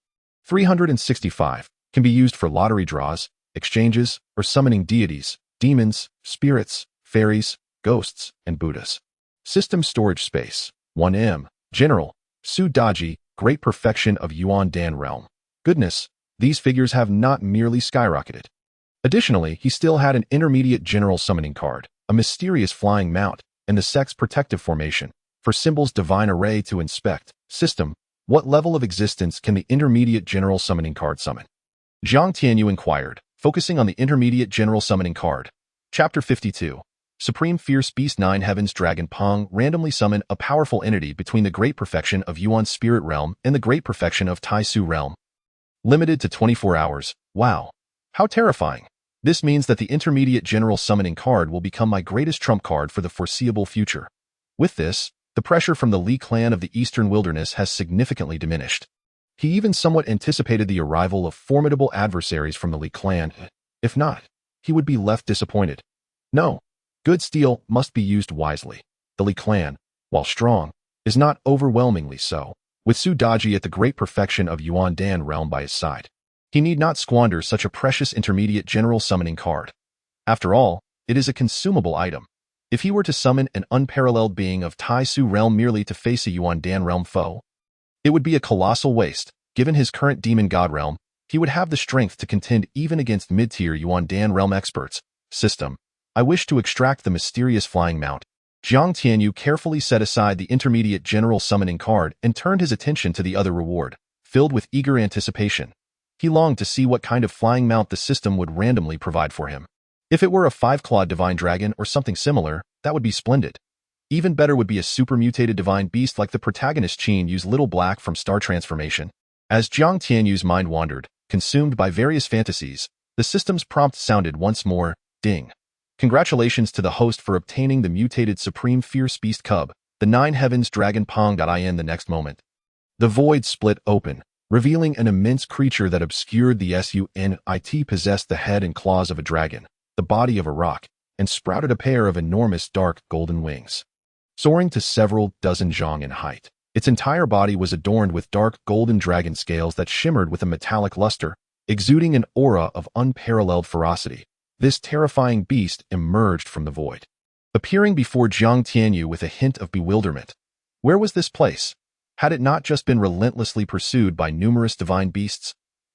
S1: 365, can be used for lottery draws, exchanges, or summoning deities, demons, spirits, fairies, ghosts, and Buddhas. System Storage Space, 1M, General, Tsudaji, Great Perfection of Yuan Dan Realm. Goodness, these figures have not merely skyrocketed. Additionally, he still had an intermediate general summoning card, a mysterious flying mount, and the sect's protective formation. For symbols divine array to inspect. System. What level of existence can the intermediate general summoning card summon? Jiang Tianyu inquired, focusing on the intermediate general summoning card. Chapter 52. Supreme Fierce Beast 9 Heavens Dragon Pong randomly summon a powerful entity between the Great Perfection of Yuan's Spirit Realm and the Great Perfection of Taisu Realm. Limited to 24 hours. Wow. How terrifying. This means that the intermediate general summoning card will become my greatest trump card for the foreseeable future. With this, the pressure from the Li Clan of the Eastern Wilderness has significantly diminished. He even somewhat anticipated the arrival of formidable adversaries from the Li Clan. If not, he would be left disappointed. No. Good steel must be used wisely. The Li Clan, while strong, is not overwhelmingly so, with Su Daji at the Great Perfection of Yuan Dan realm by his side. He need not squander such a precious intermediate general summoning card. After all, it is a consumable item. If he were to summon an unparalleled being of Taisu realm merely to face a Yuan Dan realm foe, it would be a colossal waste. Given his current demon god realm, he would have the strength to contend even against mid-tier Yuan Dan realm experts. System. I wish to extract the mysterious flying mount. Jiang Tianyu carefully set aside the intermediate general summoning card and turned his attention to the other reward, filled with eager anticipation. He longed to see what kind of flying mount the system would randomly provide for him. If it were a 5-clawed divine dragon or something similar, that would be splendid. Even better would be a super mutated divine beast like the protagonist Qingyun Little Black from Star Transformation. As Jiang Tianyu's mind wandered, consumed by various fantasies, the system's prompt sounded once more, ding. Congratulations to the host for obtaining the mutated Supreme Fierce Beast Cub, the 9 Heavens Dragon Pong.in. The next moment, the void split open, revealing an immense creature that obscured the sunit possessed the head and claws of a dragon, the body of a rock, and sprouted a pair of enormous dark golden wings. Soaring to several dozen zhang in height, its entire body was adorned with dark golden dragon scales that shimmered with a metallic luster, exuding an aura of unparalleled ferocity. This terrifying beast emerged from the void, appearing before Jiang Tianyu with a hint of bewilderment. Where was this place? Had it not just been relentlessly pursued by numerous divine beasts?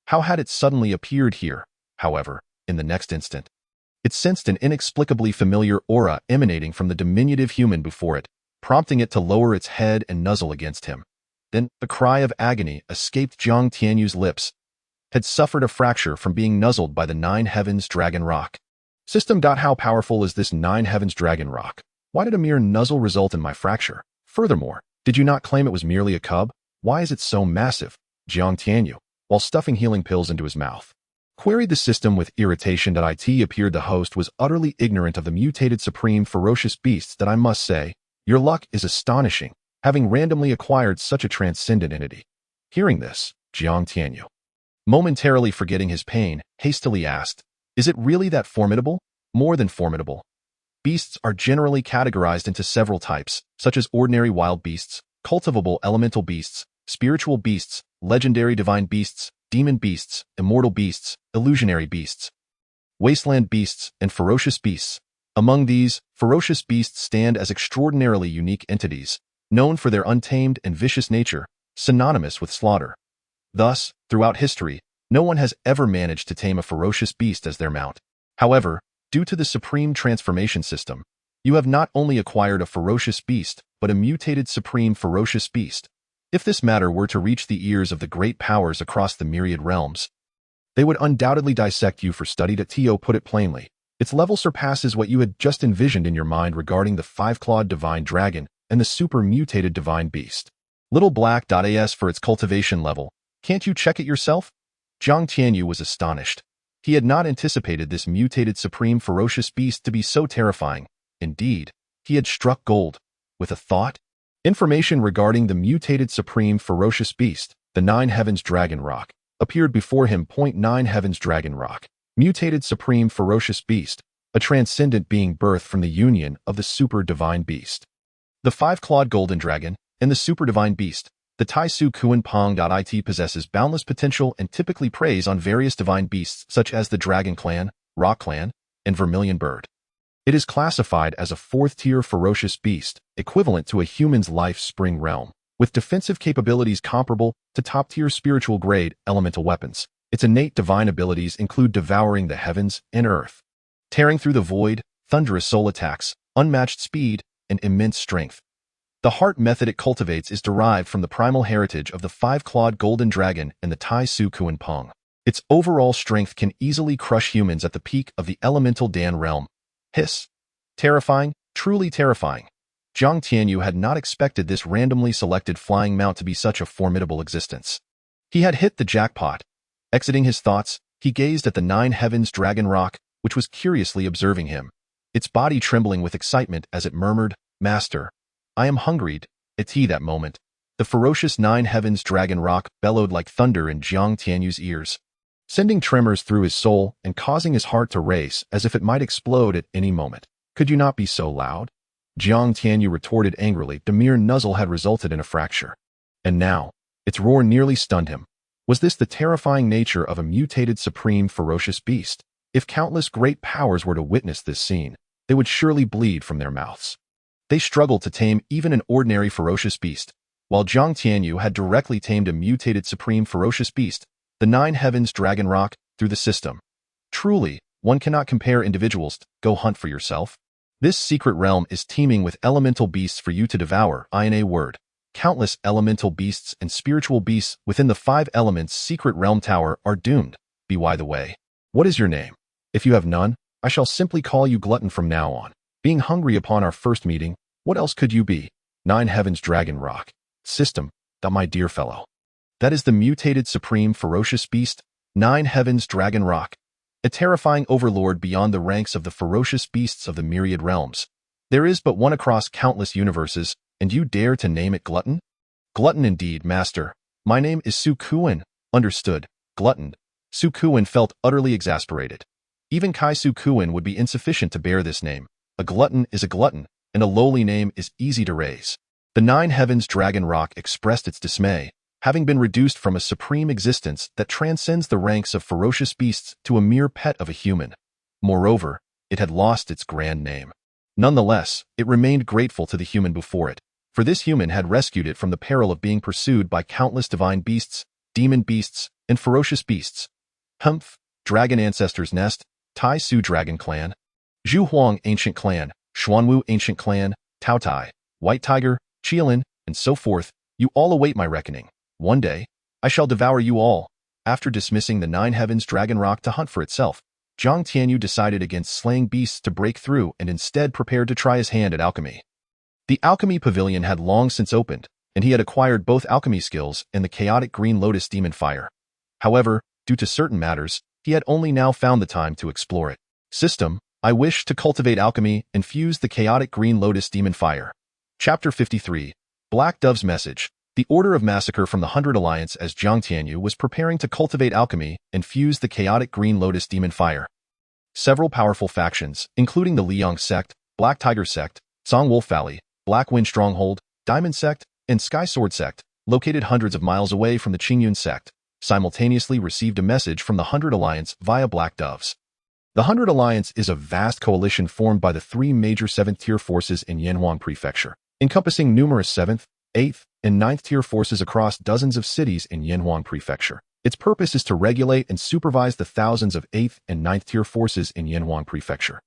S1: How had it suddenly appeared here, however, in the next instant? It sensed an inexplicably familiar aura emanating from the diminutive human before it, prompting it to lower its head and nuzzle against him. Then, a cry of agony escaped Jiang Tianyu's lips. Had suffered a fracture from being nuzzled by the 9 Heavens Dragon Rock. System. How powerful is this 9 Heavens Dragon Rock? Why did a mere nuzzle result in my fracture? Furthermore, did you not claim it was merely a cub? Why is it so massive? Jiang Tianyu, while stuffing healing pills into his mouth, queried the system with irritation. It appeared the host was utterly ignorant of the mutated supreme ferocious beasts. That I must say, your luck is astonishing, having randomly acquired such a transcendent entity. Hearing this, Jiang Tianyu, momentarily forgetting his pain, hastily asked, is it really that formidable? More than formidable. Beasts are generally categorized into several types, such as ordinary wild beasts, cultivable elemental beasts, spiritual beasts, legendary divine beasts, demon beasts, immortal beasts, illusionary beasts, wasteland beasts, and ferocious beasts. Among these, ferocious beasts stand as extraordinarily unique entities, known for their untamed and vicious nature, synonymous with slaughter. Thus, throughout history, no one has ever managed to tame a ferocious beast as their mount. However, due to the supreme transformation system, you have not only acquired a ferocious beast, but a mutated supreme ferocious beast. If this matter were to reach the ears of the great powers across the myriad realms, they would undoubtedly dissect you for study. To put it plainly, its level surpasses what you had just envisioned in your mind regarding the 5-clawed divine dragon and the super mutated divine beast. Little Black.as for its cultivation level. Can't you check it yourself? Jiang Tianyu was astonished. He had not anticipated this mutated supreme ferocious beast to be so terrifying. Indeed, he had struck gold. With a thought, information regarding the mutated supreme ferocious beast, the 9 Heavens Dragon Rock, appeared before him. 9 Heavens Dragon Rock, mutated supreme ferocious beast, a transcendent being birthed from the union of the super divine beast, the 5-clawed golden dragon, and the super divine beast. The Taisu Kuan Pong.it possesses boundless potential and typically preys on various divine beasts such as the Dragon Clan, Rock Clan, and Vermilion Bird. It is classified as a 4th-tier ferocious beast, equivalent to a human's life spring realm, with defensive capabilities comparable to top-tier spiritual grade elemental weapons. Its innate divine abilities include devouring the heavens and earth, tearing through the void, thunderous soul attacks, unmatched speed, and immense strength. The heart method it cultivates is derived from the primal heritage of the five-clawed golden dragon and the Tai Su Kuan Pong. Its overall strength can easily crush humans at the peak of the elemental Dan realm. Hiss. Terrifying, truly terrifying. Jiang Tianyu had not expected this randomly selected flying mount to be such a formidable existence. He had hit the jackpot. Exiting his thoughts, he gazed at the nine heavens dragon rock, which was curiously observing him, its body trembling with excitement as it murmured, "Master, I am hungried." At that moment, the ferocious nine heavens dragon rock bellowed like thunder in Jiang Tianyu's ears, sending tremors through his soul and causing his heart to race as if it might explode at any moment. "Could you not be so loud?" Jiang Tianyu retorted angrily. The mere nuzzle had resulted in a fracture. And now, its roar nearly stunned him. Was this the terrifying nature of a mutated supreme ferocious beast? If countless great powers were to witness this scene, they would surely bleed from their mouths. They struggled to tame even an ordinary ferocious beast. While Jiang Tianyu had directly tamed a mutated supreme ferocious beast, the nine heavens dragon rock, through the system. Truly, one cannot compare individuals. Go hunt for yourself. This secret realm is teeming with elemental beasts for you to devour. In a word, countless elemental beasts and spiritual beasts within the five elements secret realm tower are doomed. By the way, what is your name? If you have none, I shall simply call you Glutton from now on. Being hungry upon our first meeting, what else could you be? Nine heavens dragon rock. System, my dear fellow. That is the mutated supreme ferocious beast, nine heavens dragon rock. A terrifying overlord beyond the ranks of the ferocious beasts of the myriad realms. There is but one across countless universes, and you dare to name it Glutton? Glutton indeed, master. My name is Su Kuan. Understood. Glutton. Su Kuan felt utterly exasperated. Even Kai Su Kuan would be insufficient to bear this name. A glutton is a glutton, and a lowly name is easy to raise. The nine heavens dragon rock expressed its dismay, having been reduced from a supreme existence that transcends the ranks of ferocious beasts to a mere pet of a human. Moreover, it had lost its grand name. Nonetheless, it remained grateful to the human before it, for this human had rescued it from the peril of being pursued by countless divine beasts, demon beasts, and ferocious beasts. Humph, Dragon Ancestors Nest, Tai Su Dragon Clan, Zhu Huang Ancient Clan, Xuanwu Ancient Clan, Tao Tai, White Tiger, Qianlin, and so forth, you all await my reckoning. One day, I shall devour you all. After dismissing the nine heavens dragon rock to hunt for itself, Jiang Tianyu decided against slaying beasts to break through and instead prepared to try his hand at alchemy. The alchemy pavilion had long since opened, and he had acquired both alchemy skills and the chaotic green lotus demon fire. However, due to certain matters, he had only now found the time to explore it. System, I wish to cultivate alchemy and fuse the chaotic green lotus demon fire. Chapter 53. Black Dove's Message. The Order of Massacre from the Hundred Alliance as Jiang Tianyu was preparing to cultivate alchemy and fuse the chaotic green lotus demon fire. Several powerful factions, including the Qingyun Sect, Black Tiger Sect, Song Wolf Valley, Black Wind Stronghold, Diamond Sect, and Sky Sword Sect, located hundreds of miles away from the Qingyun Sect, simultaneously received a message from the Hundred Alliance via Black Doves. The Hundred Alliance is a vast coalition formed by the three major 7th-tier forces in Yanhuang Prefecture, encompassing numerous 7th, 8th, and 9th-tier forces across dozens of cities in Yanhuang Prefecture. Its purpose is to regulate and supervise the thousands of 8th and 9th-tier forces in Yanhuang Prefecture,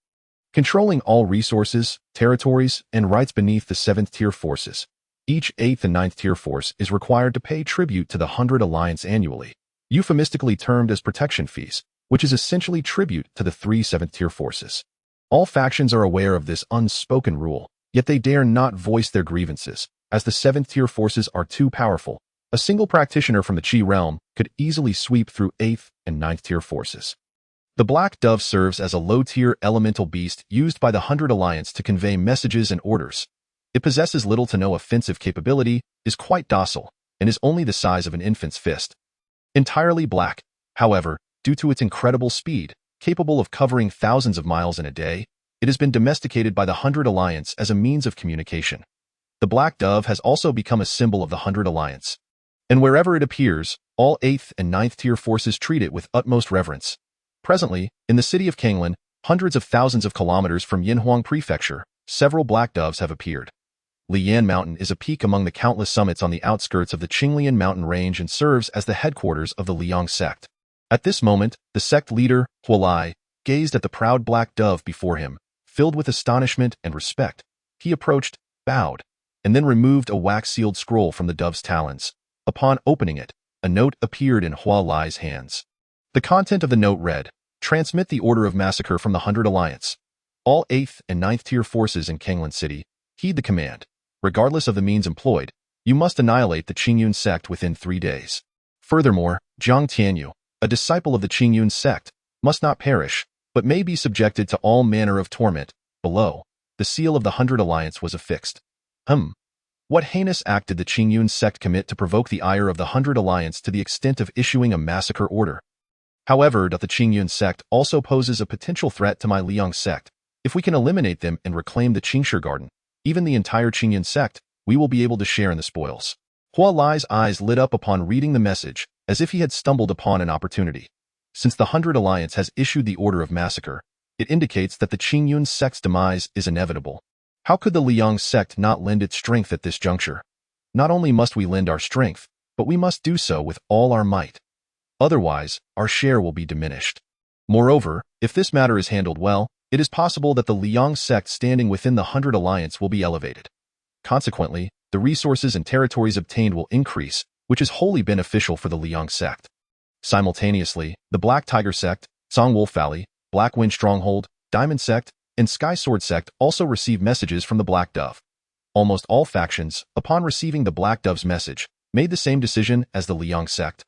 S1: controlling all resources, territories, and rights beneath the 7th-tier forces. Each 8th and 9th-tier force is required to pay tribute to the Hundred Alliance annually, euphemistically termed as protection fees, which is essentially tribute to the three 7th-tier forces. All factions are aware of this unspoken rule, yet they dare not voice their grievances, as the 7th-tier forces are too powerful. A single practitioner from the Qi realm could easily sweep through 8th and 9th-tier forces. The Black Dove serves as a low-tier elemental beast used by the Hundred Alliance to convey messages and orders. It possesses little to no offensive capability, is quite docile, and is only the size of an infant's fist. Entirely black, however, due to its incredible speed, capable of covering thousands of miles in a day, it has been domesticated by the Hundred Alliance as a means of communication. The Black Dove has also become a symbol of the Hundred Alliance, and wherever it appears, all 8th and 9th-tier forces treat it with utmost reverence. Presently, in the city of Qinglan, hundreds of thousands of kilometers from Yanhuang Prefecture, several Black Doves have appeared. Liyan Mountain is a peak among the countless summits on the outskirts of the Qinglian mountain range and serves as the headquarters of the Qingyun Sect. At this moment, the sect leader, Huolai, gazed at the proud black dove before him, filled with astonishment and respect. He approached, bowed, and then removed a wax-sealed scroll from the dove's talons. Upon opening it, a note appeared in Huolai's hands. The content of the note read, "Transmit the order of massacre from the 100 Alliance. All 8th and 9th tier forces in Qingyun City, heed the command. Regardless of the means employed, you must annihilate the Qingyun Sect within 3 days. Furthermore, Zhang Tianyu, a disciple of the Qingyun Sect, must not perish, but may be subjected to all manner of torment." Below, the seal of the 100 Alliance was affixed. What heinous act did the Qingyun Sect commit to provoke the ire of the 100 Alliance to the extent of issuing a massacre order? However, the Qingyun Sect also poses a potential threat to my Liang Sect. If we can eliminate them and reclaim the Qingshi Garden, even the entire Qingyun Sect, we will be able to share in the spoils. Huolai's eyes lit up upon reading the message, as if he had stumbled upon an opportunity. Since the 100 Alliance has issued the order of massacre, it indicates that the Qingyun Sect's demise is inevitable. How could the Liang Sect not lend its strength at this juncture? Not only must we lend our strength, but we must do so with all our might. Otherwise, our share will be diminished. Moreover, if this matter is handled well, it is possible that the Liang Sect standing within the 100 Alliance will be elevated. Consequently, the resources and territories obtained will increase, which is wholly beneficial for the Liang Sect. Simultaneously, the Black Tiger Sect, Song Wolf Valley, Black Wind Stronghold, Diamond Sect, and Sky Sword Sect also receive messages from the Black Dove. Almost all factions, upon receiving the Black Dove's message, made the same decision as the Liang Sect,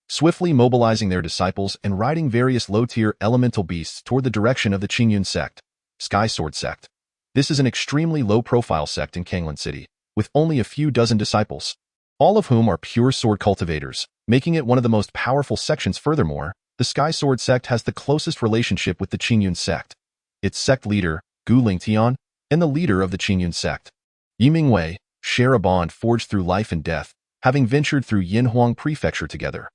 S1: swiftly mobilizing their disciples and riding various low-tier elemental beasts toward the direction of the Qingyun Sect. Sky Sword Sect. This is an extremely low-profile sect in Qingyun City, with only a few dozen disciples, all of whom are pure sword cultivators, making it one of the most powerful sections. Furthermore, the Sky Sword Sect has the closest relationship with the Qingyun Sect. Its sect leader, Gu Lingtian, and the leader of the Qingyun Sect, Yi Mingwei, share a bond forged through life and death, having ventured through Yinhuang Prefecture together.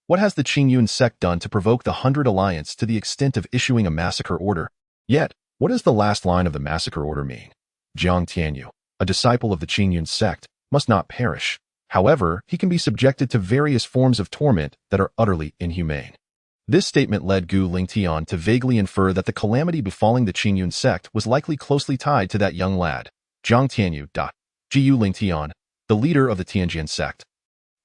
S1: What has the Qingyun Sect done to provoke the 100 Alliance to the extent of issuing a massacre order? Yet, what does the last line of the massacre order mean? Zhang Tianyu, a disciple of the Qingyun Sect, must not perish. However, he can be subjected to various forms of torment that are utterly inhumane. This statement led Gu Lingtian to vaguely infer that the calamity befalling the Qingyun Sect was likely closely tied to that young lad, Zhang Tianyu. Gu Lingtian, the leader of the Qingyun Sect,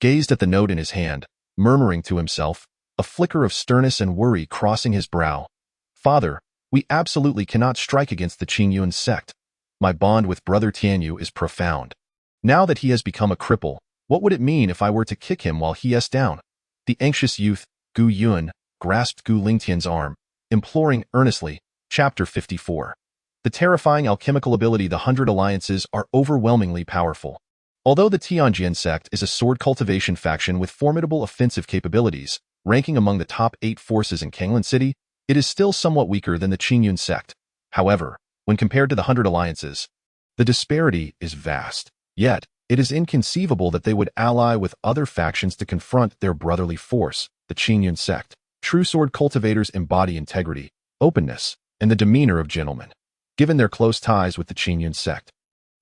S1: gazed at the note in his hand, murmuring to himself, a flicker of sternness and worry crossing his brow. "Father, we absolutely cannot strike against the Qingyun Sect. My bond with Brother Tianyu is profound. Now that he has become a cripple, what would it mean if I were to kick him while he is down?" The anxious youth, Gu Yun, grasped Gu Lingtian's arm, imploring earnestly. Chapter 54. The terrifying alchemical ability. The 100 Alliances are overwhelmingly powerful. Although the Qingyun Sect is a sword cultivation faction with formidable offensive capabilities, ranking among the top 8 forces in Qingyun City, it is still somewhat weaker than the Qingyun Sect. However, when compared to the 100 Alliances, the disparity is vast. Yet, it is inconceivable that they would ally with other factions to confront their brotherly force, the Qingyun Sect. True sword cultivators embody integrity, openness, and the demeanor of gentlemen. Given their close ties with the Qingyun Sect,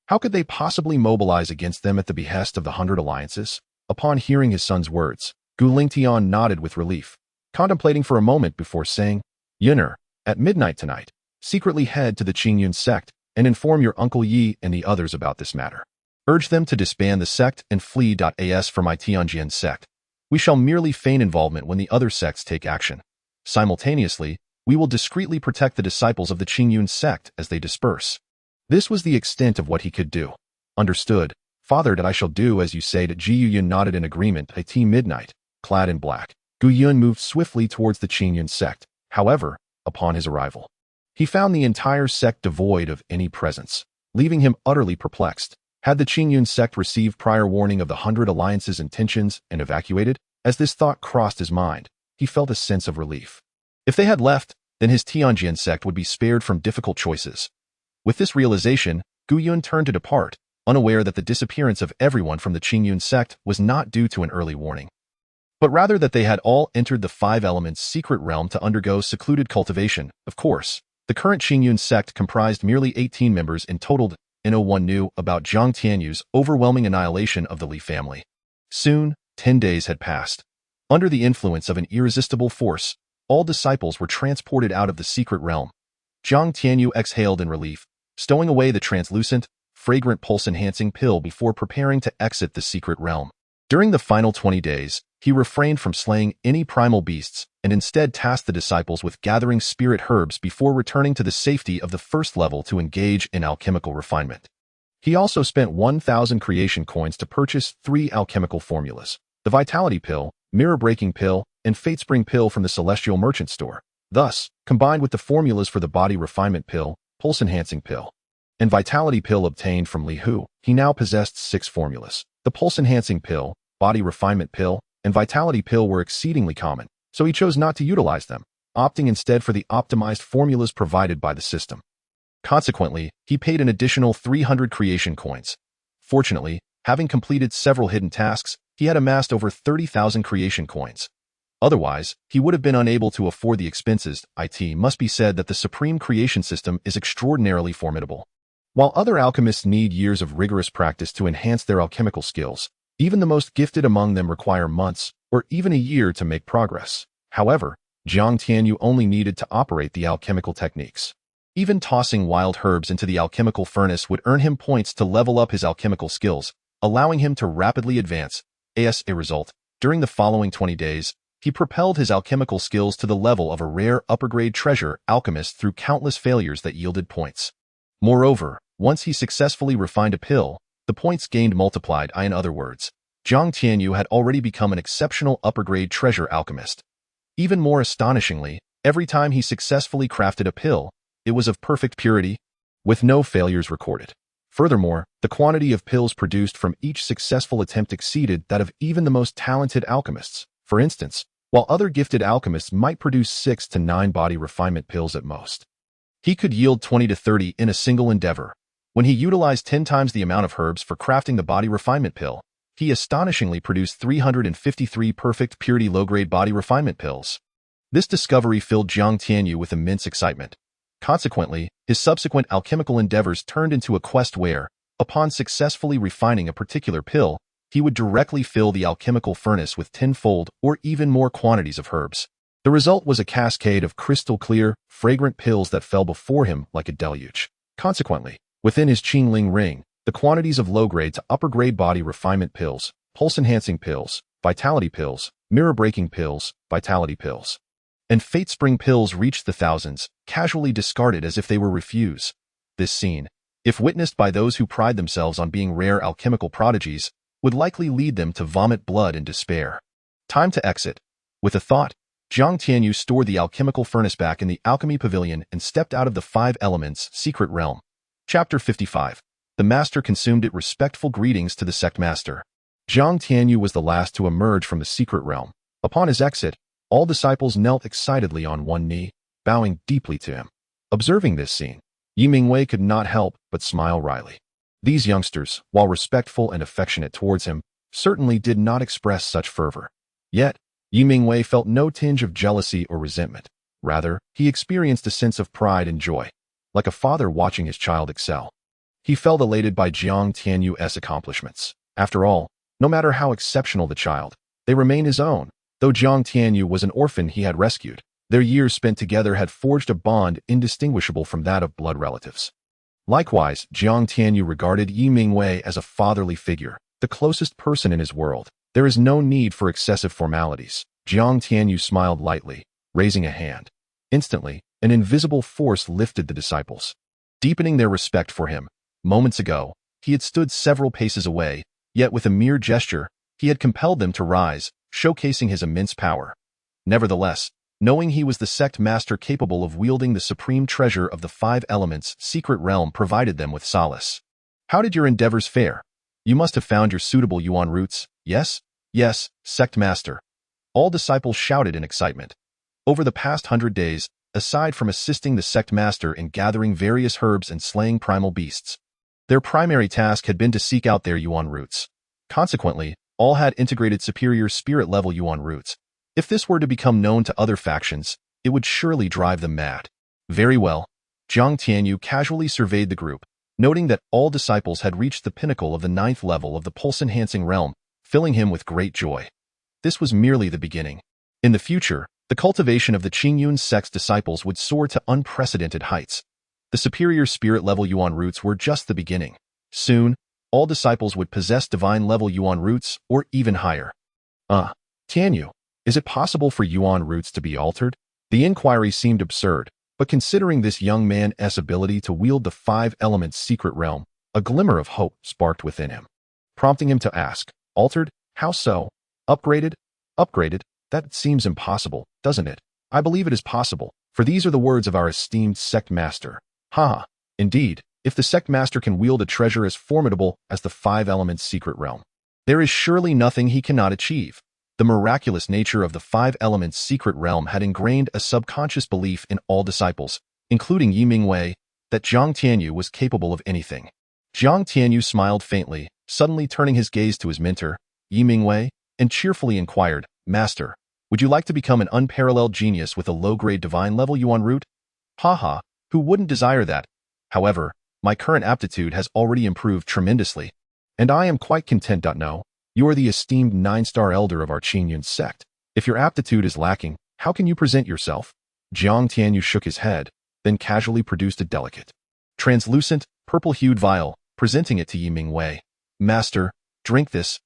S1: how could they possibly mobilize against them at the behest of the 100 Alliances? Upon hearing his son's words, Gu Lingtian nodded with relief, contemplating for a moment before saying, "Yunner, at midnight tonight, secretly head to the Qingyun Sect and inform your Uncle Yi and the others about this matter. Urge them to disband the sect and flee. As for my Qingyun Sect, we shall merely feign involvement when the other sects take action. Simultaneously, we will discreetly protect the disciples of the Qingyun Sect as they disperse." This was the extent of what he could do. "Understood, Father. I shall do as you say." Ji Yun nodded in agreement. At midnight, clad in black, Gu Yun moved swiftly towards the Qingyun Sect. However, upon his arrival, he found the entire sect devoid of any presence, leaving him utterly perplexed. Had the Qingyun Sect received prior warning of the 100 Alliance's intentions and evacuated? As this thought crossed his mind, he felt a sense of relief. If they had left, then his Qingyun Sect would be spared from difficult choices. With this realization, Gu Yun turned to depart, unaware that the disappearance of everyone from the Qingyun Sect was not due to an early warning, but rather that they had all entered the 5 Elements secret realm to undergo secluded cultivation. Of course, the current Qingyun Sect comprised merely 18 members in total. No one knew about Zhang Tianyu's overwhelming annihilation of the Li family. Soon, 10 days had passed. Under the influence of an irresistible force, all disciples were transported out of the secret realm. Jiang Tianyu exhaled in relief, stowing away the translucent, fragrant pulse-enhancing pill before preparing to exit the secret realm. During the final 20 days, he refrained from slaying any primal beasts and instead tasked the disciples with gathering spirit herbs before returning to the safety of the first level to engage in alchemical refinement. He also spent 1,000 creation coins to purchase 3 alchemical formulas: the Vitality Pill, Mirror-Breaking Pill, and Fate-Spring Pill from the Celestial Merchant Store. Thus, combined with the formulas for the Body Refinement Pill, Pulse-Enhancing Pill, and Vitality Pill obtained from Li Hu, he now possessed 6 formulas. The Pulse-Enhancing Pill, Body Refinement Pill, and Vitality Pill were exceedingly common, so he chose not to utilize them, opting instead for the optimized formulas provided by the system. Consequently, he paid an additional 300 creation coins. Fortunately, having completed several hidden tasks, he had amassed over 30,000 creation coins. Otherwise, he would have been unable to afford the expenses. It must be said that the Supreme Creation System is extraordinarily formidable. While other alchemists need years of rigorous practice to enhance their alchemical skills, even the most gifted among them require months or even a year to make progress. However, Jiang Tianyu only needed to operate the alchemical techniques. Even tossing wild herbs into the alchemical furnace would earn him points to level up his alchemical skills, allowing him to rapidly advance. As a result, during the following 20 days, he propelled his alchemical skills to the level of a rare upper-grade treasure alchemist through countless failures that yielded points. Moreover, once he successfully refined a pill, the points gained multiplied. In other words, Jiang Tianyu had already become an exceptional upper-grade treasure alchemist. Even more astonishingly, every time he successfully crafted a pill, it was of perfect purity, with no failures recorded. Furthermore, the quantity of pills produced from each successful attempt exceeded that of even the most talented alchemists. For instance, while other gifted alchemists might produce 6 to 9 body refinement pills at most, he could yield 20 to 30 in a single endeavor. When he utilized 10 times the amount of herbs for crafting the body refinement pill, he astonishingly produced 353 perfect purity low-grade body refinement pills. This discovery filled Jiang Tianyu with immense excitement. Consequently, his subsequent alchemical endeavors turned into a quest where, upon successfully refining a particular pill, he would directly fill the alchemical furnace with tenfold or even more quantities of herbs. The result was a cascade of crystal-clear, fragrant pills that fell before him like a deluge. Consequently, within his Qingling ring, the quantities of low-grade to upper-grade body refinement pills, pulse-enhancing pills, vitality pills, mirror-breaking pills, vitality pills, and fate-spring pills reached the thousands, casually discarded as if they were refuse. This scene, if witnessed by those who pride themselves on being rare alchemical prodigies, would likely lead them to vomit blood in despair. Time to exit. With a thought, Jiang Tianyu stored the alchemical furnace back in the alchemy pavilion and stepped out of the 5 elements secret realm. Chapter 55. The master consumed it. Respectful greetings to the sect master. Jiang Tianyu was the last to emerge from the secret realm. Upon his exit, all disciples knelt excitedly on one knee, bowing deeply to him. Observing this scene, Yi Mingwei could not help but smile wryly. These youngsters, while respectful and affectionate towards him, certainly did not express such fervor. Yet, Yi Mingwei felt no tinge of jealousy or resentment. Rather, he experienced a sense of pride and joy, like a father watching his child excel. He felt elated by Jiang Tianyu's accomplishments. After all, no matter how exceptional the child, they remain his own. Though Jiang Tianyu was an orphan he had rescued, their years spent together had forged a bond indistinguishable from that of blood relatives. Likewise, Jiang Tianyu regarded Yi Mingwei as a fatherly figure, the closest person in his world. There is no need for excessive formalities. Jiang Tianyu smiled lightly, raising a hand. Instantly, an invisible force lifted the disciples, deepening their respect for him. Moments ago, he had stood several paces away, yet with a mere gesture, he had compelled them to rise, showcasing his immense power. Nevertheless, knowing he was the sect master capable of wielding the supreme treasure of the 5 elements secret realm provided them with solace. How did your endeavors fare? You must have found your suitable yuan roots, yes? Yes, sect master. All disciples shouted in excitement. Over the past 100 days, aside from assisting the sect master in gathering various herbs and slaying primal beasts, their primary task had been to seek out their yuan roots. Consequently, all had integrated superior spirit-level yuan roots. If this were to become known to other factions, it would surely drive them mad. Very well. Jiang Tianyu casually surveyed the group, noting that all disciples had reached the pinnacle of the 9th level of the pulse-enhancing realm, filling him with great joy. this was merely the beginning. In the future, the cultivation of the Qingyun Sect's disciples would soar to unprecedented heights. The superior spirit-level Yuan roots were just the beginning. Soon, all disciples would possess divine-level Yuan roots or even higher. Tianyu, is it possible for Yuan roots to be altered? The inquiry seemed absurd, but considering this young man's ability to wield the five elements secret realm, a glimmer of hope sparked within him, prompting him to ask, altered? How so? Upgraded? Upgraded? That seems impossible, doesn't it? I believe it is possible, for these are the words of our esteemed sect master. Haha, indeed, if the sect master can wield a treasure as formidable as the five elements secret realm, there is surely nothing he cannot achieve. The miraculous nature of the five elements secret realm had ingrained a subconscious belief in all disciples, including Yi Mingwei, that Jiang Tianyu was capable of anything. Jiang Tianyu smiled faintly, suddenly turning his gaze to his mentor, Yi Mingwei, and cheerfully inquired, Master, would you like to become an unparalleled genius with a low-grade divine-level Yuan root? Haha, who wouldn't desire that? However, my current aptitude has already improved tremendously, and I am quite content. No, you are the esteemed 9-star elder of our Qingyun Sect. If your aptitude is lacking, how can you present yourself? Jiang Tianyu shook his head, then casually produced a delicate, translucent, purple-hued vial, presenting it to Yi Mingwei. Master, drink this.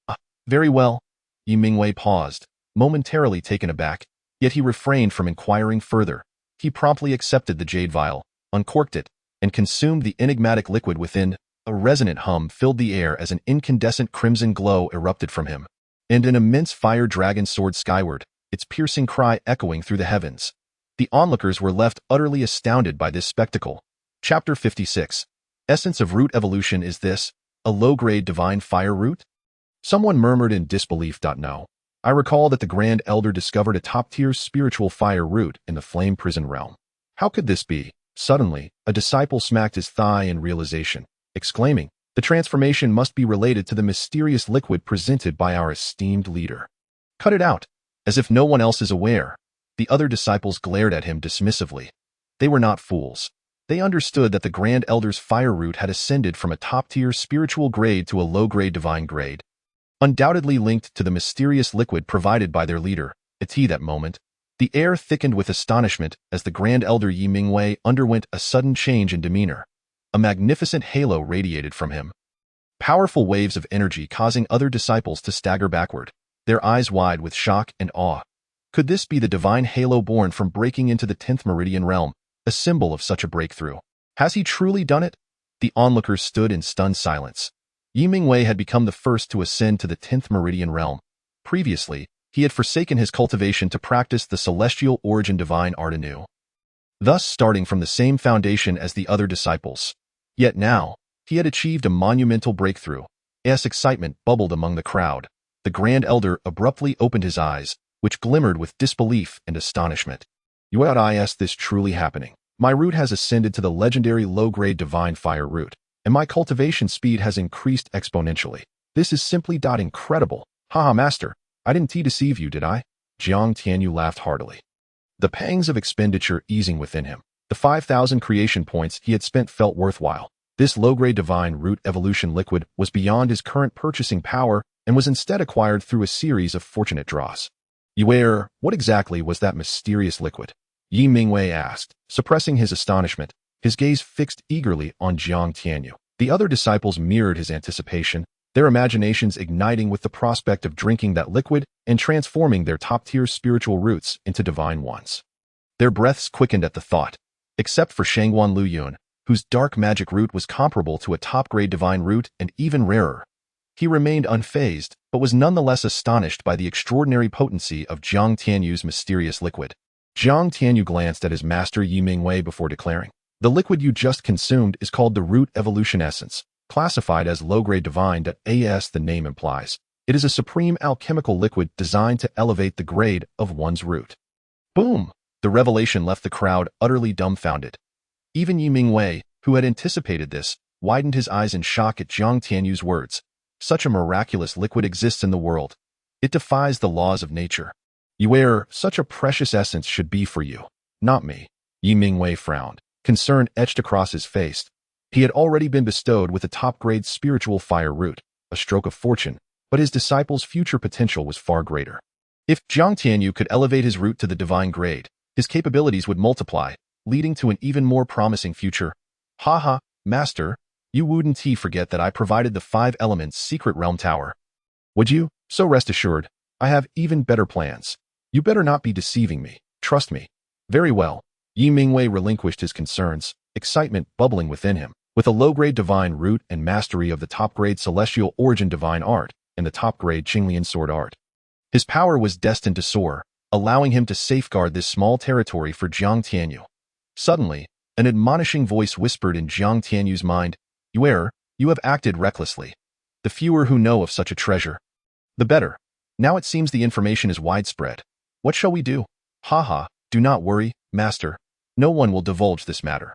S1: Very well. Yi Mingwei paused, momentarily taken aback, yet he refrained from inquiring further. He promptly accepted the jade vial, uncorked it, and consumed the enigmatic liquid within. A resonant hum filled the air as an incandescent crimson glow erupted from him, and an immense fire dragon soared skyward, its piercing cry echoing through the heavens. The onlookers were left utterly astounded by this spectacle. Chapter 56. Essence of Root Evolution. Is this a low-grade divine fire root? Someone murmured in disbelief. No. I recall that the Grand Elder discovered a top-tier spiritual fire root in the Flame Prison realm. How could this be? Suddenly, a disciple smacked his thigh in realization, exclaiming, the transformation must be related to the mysterious liquid presented by our esteemed leader. Cut it out. As if no one else is aware, the other disciples glared at him dismissively. They were not fools. They understood that the Grand Elder's fire root had ascended from a top-tier spiritual grade to a low-grade divine grade, undoubtedly linked to the mysterious liquid provided by their leader. At that moment, the air thickened with astonishment as the Grand Elder Yi Mingwei underwent a sudden change in demeanor. A magnificent halo radiated from him, powerful waves of energy causing other disciples to stagger backward, their eyes wide with shock and awe. Could this be the divine halo born from breaking into the 10th meridian realm, a symbol of such a breakthrough? Has he truly done it? The onlookers stood in stunned silence. Yi Mingwei had become the first to ascend to the 10th meridian realm. Previously, he had forsaken his cultivation to practice the celestial origin divine art anew, thus starting from the same foundation as the other disciples. Yet now, he had achieved a monumental breakthrough. As excitement bubbled among the crowd, the Grand Elder abruptly opened his eyes, which glimmered with disbelief and astonishment. Is this truly happening? My root has ascended to the legendary low-grade divine fire root, and my cultivation speed has increased exponentially. This is simply incredible. Haha, master, I didn't deceive you, did I? Jiang Tianyu laughed heartily, the pangs of expenditure easing within him. The 5,000 creation points he had spent felt worthwhile. This low-grade divine root evolution liquid was beyond his current purchasing power and was instead acquired through a series of fortunate draws. What exactly was that mysterious liquid? Yi Mingwei asked, suppressing his astonishment, his gaze fixed eagerly on Jiang Tianyu. The other disciples mirrored his anticipation, their imaginations igniting with the prospect of drinking that liquid and transforming their top-tier spiritual roots into divine ones. Their breaths quickened at the thought, except for Shangguan Luyun, whose dark magic root was comparable to a top-grade divine root and even rarer. He remained unfazed, but was nonetheless astonished by the extraordinary potency of Jiang Tianyu's mysterious liquid. Jiang Tianyu glanced at his master Yi Mingwei before declaring, the liquid you just consumed is called the Root Evolution Essence, classified as low-grade divine. As the name implies, it is a supreme alchemical liquid designed to elevate the grade of one's root. Boom! The revelation left the crowd utterly dumbfounded. Even Yi Mingwei, who had anticipated this, widened his eyes in shock at Jiang Tianyu's words. Such a miraculous liquid exists in the world. It defies the laws of nature. Such a precious essence should be for you, not me. Yi Mingwei frowned, concern etched across his face. He had already been bestowed with a top-grade spiritual fire root, a stroke of fortune, but his disciple's future potential was far greater. If Jiang Tianyu could elevate his root to the divine grade, his capabilities would multiply, leading to an even more promising future. Haha, Master, you wouldn't forget that I provided the 5 elements secret realm tower. Would you? So rest assured, I have even better plans. You better not be deceiving me. Trust me. Very well. Yi Mingwei relinquished his concerns, excitement bubbling within him. With a low-grade divine root and mastery of the top-grade celestial origin divine art and the top-grade Qingyun sword art, his power was destined to soar, allowing him to safeguard this small territory for Jiang Tianyu. Suddenly, an admonishing voice whispered in Jiang Tianyu's mind, "You err, you have acted recklessly. The fewer who know of such a treasure, the better. Now it seems the information is widespread. What shall we do?" Haha, do not worry, Master. No one will divulge this matter.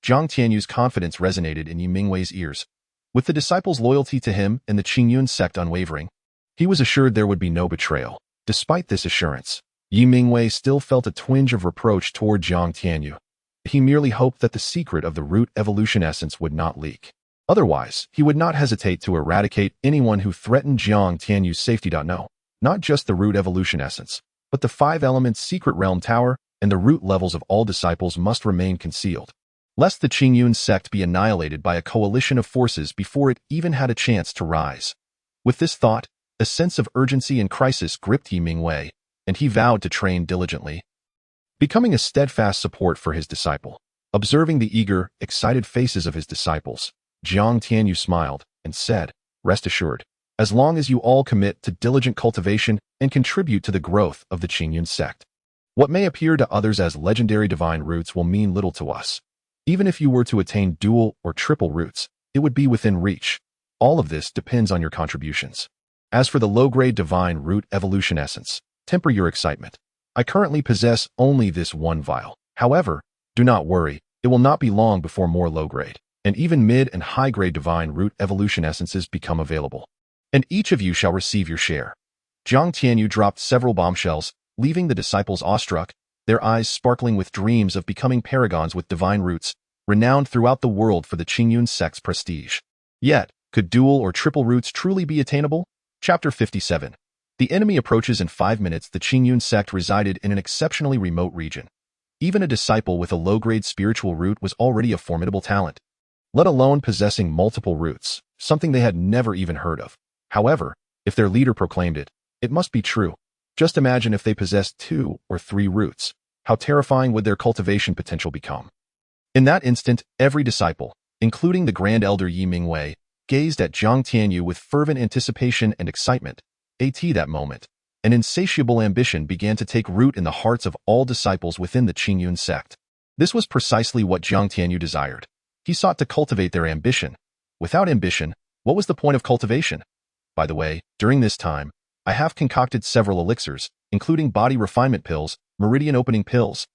S1: Jiang Tianyu's confidence resonated in Yi Mingwei's ears. With the disciples' loyalty to him and the Qingyun Sect unwavering, he was assured there would be no betrayal. Despite this assurance, Yi Mingwei still felt a twinge of reproach toward Jiang Tianyu. He merely hoped that the secret of the root evolution essence would not leak. Otherwise, he would not hesitate to eradicate anyone who threatened Jiang Tianyu's safety. No, not just the root evolution essence, but the 5 elements secret realm tower and the root levels of all disciples must remain concealed, lest the Qingyun Sect be annihilated by a coalition of forces before it even had a chance to rise. With this thought, a sense of urgency and crisis gripped Yi Mingwei, and he vowed to train diligently, becoming a steadfast support for his disciple. Observing the eager, excited faces of his disciples, Jiang Tianyu smiled and said, "Rest assured, as long as you all commit to diligent cultivation and contribute to the growth of the Qingyun Sect, what may appear to others as legendary divine roots will mean little to us. Even if you were to attain dual or triple roots, it would be within reach. All of this depends on your contributions. As for the low-grade divine root evolution essence, temper your excitement. I currently possess only this one vial. However, do not worry, it will not be long before more low-grade, and even mid and high-grade divine root evolution essences become available. And each of you shall receive your share." Jiang Tianyu dropped several bombshells, leaving the disciples awestruck, their eyes sparkling with dreams of becoming paragons with divine roots, renowned throughout the world for the Qingyun Sect's prestige. Yet, could dual or triple roots truly be attainable? Chapter 57. The enemy approaches in 5 minutes. The Qingyun Sect resided in an exceptionally remote region. Even a disciple with a low-grade spiritual root was already a formidable talent, let alone possessing multiple roots, something they had never even heard of. However, if their leader proclaimed it, it must be true. Just imagine if they possessed 2 or 3 roots. How terrifying would their cultivation potential become? In that instant, every disciple, including the Grand Elder Yi Mingwei, gazed at Jiang Tianyu with fervent anticipation and excitement. That moment, an insatiable ambition began to take root in the hearts of all disciples within the Qingyun Sect. This was precisely what Jiang Tianyu desired. He sought to cultivate their ambition. Without ambition, what was the point of cultivation? By the way, during this time, I have concocted several elixirs, including body refinement pills, meridian opening pills,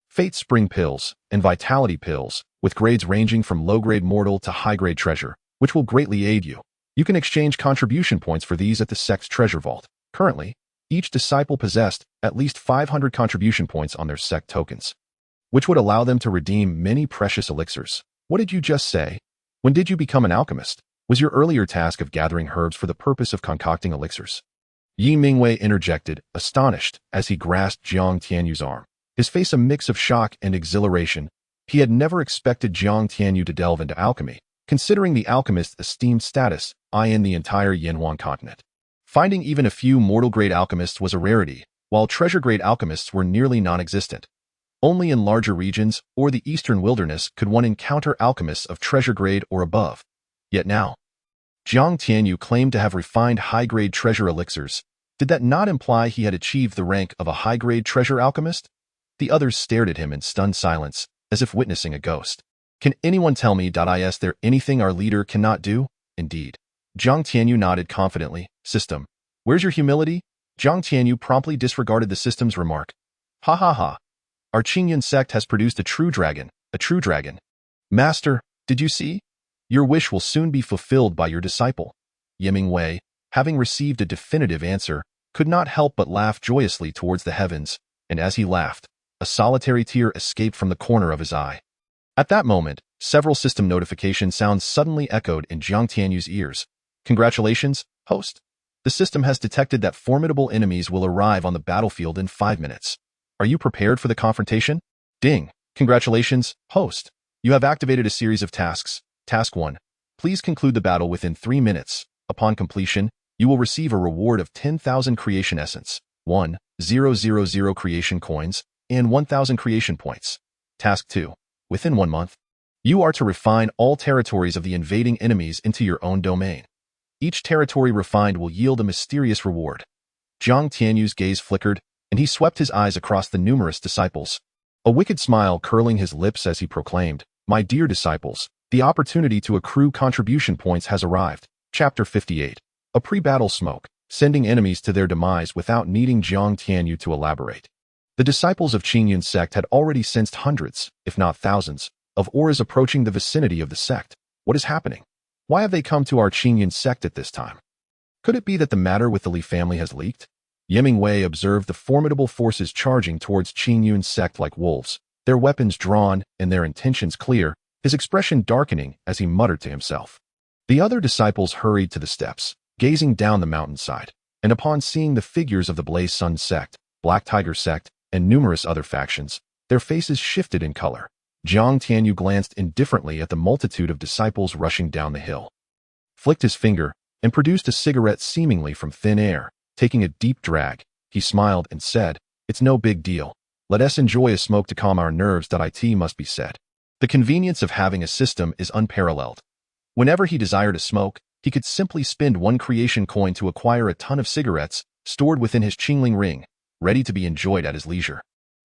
S1: fate spring pills, and vitality pills, with grades ranging from low-grade mortal to high-grade treasure, which will greatly aid you. You can exchange contribution points for these at the sect's treasure vault. Currently, each disciple possessed at least 500 contribution points on their sect tokens, which would allow them to redeem many precious elixirs. What did you just say? When did you become an alchemist? Was your earlier task of gathering herbs for the purpose of concocting elixirs? Yi Mingwei interjected, astonished, as he grasped Jiang Tianyu's arm, his face a mix of shock and exhilaration. He had never expected Jiang Tianyu to delve into alchemy, considering the alchemist's esteemed status in the entire Yanhuan continent. Finding even a few mortal-grade alchemists was a rarity, while treasure-grade alchemists were nearly non-existent. Only in larger regions or the eastern wilderness could one encounter alchemists of treasure-grade or above. Yet now, Jiang Tianyu claimed to have refined high-grade treasure elixirs. Did that not imply he had achieved the rank of a high-grade treasure alchemist? The others stared at him in stunned silence, as if witnessing a ghost. Can anyone tell me, is there anything our leader cannot do? Indeed. Jiang Tianyu nodded confidently. System, where's your humility? Jiang Tianyu promptly disregarded the system's remark. Ha ha ha. Our Qingyun Sect has produced a true dragon, a true dragon. Master, did you see? Your wish will soon be fulfilled by your disciple. Yi Mingwei, having received a definitive answer, could not help but laugh joyously towards the heavens, and as he laughed, a solitary tear escaped from the corner of his eye. At that moment, several system notification sounds suddenly echoed in Jiang Tianyu's ears. Congratulations, host. The system has detected that formidable enemies will arrive on the battlefield in 5 minutes. Are you prepared for the confrontation? Ding! Congratulations, host. You have activated a series of tasks. Task 1. Please conclude the battle within 3 minutes. Upon completion, you will receive a reward of 10,000 creation essence, 1,000 creation coins, and 1,000 creation points. Task 2. Within 1 month, you are to refine all territories of the invading enemies into your own domain. Each territory refined will yield a mysterious reward. Jiang Tianyu's gaze flickered, and he swept his eyes across the numerous disciples, a wicked smile curling his lips as he proclaimed, "My dear disciples, the opportunity to accrue contribution points has arrived." Chapter 58. A pre-battle smoke, sending enemies to their demise without needing Jiang Tianyu to elaborate. The disciples of Qingyun Sect had already sensed hundreds, if not thousands, of auras approaching the vicinity of the sect. What is happening? Why have they come to our Qingyun Sect at this time? Could it be that the matter with the Li family has leaked? Yemingwei observed the formidable forces charging towards Qingyun Sect like wolves, their weapons drawn and their intentions clear, his expression darkening as he muttered to himself. The other disciples hurried to the steps, gazing down the mountainside, and upon seeing the figures of the Blaze Sun Sect, Black Tiger Sect, and numerous other factions, their faces shifted in color. Jiang Tianyu glanced indifferently at the multitude of disciples rushing down the hill, flicked his finger, and produced a cigarette seemingly from thin air. Taking a deep drag, he smiled and said, "It's no big deal. Let us enjoy a smoke to calm our nerves. It must be said. The convenience of having a system is unparalleled. Whenever he desired a smoke, he could simply spend 1 creation coin to acquire a ton of cigarettes stored within his Qingling ring, ready to be enjoyed at his leisure.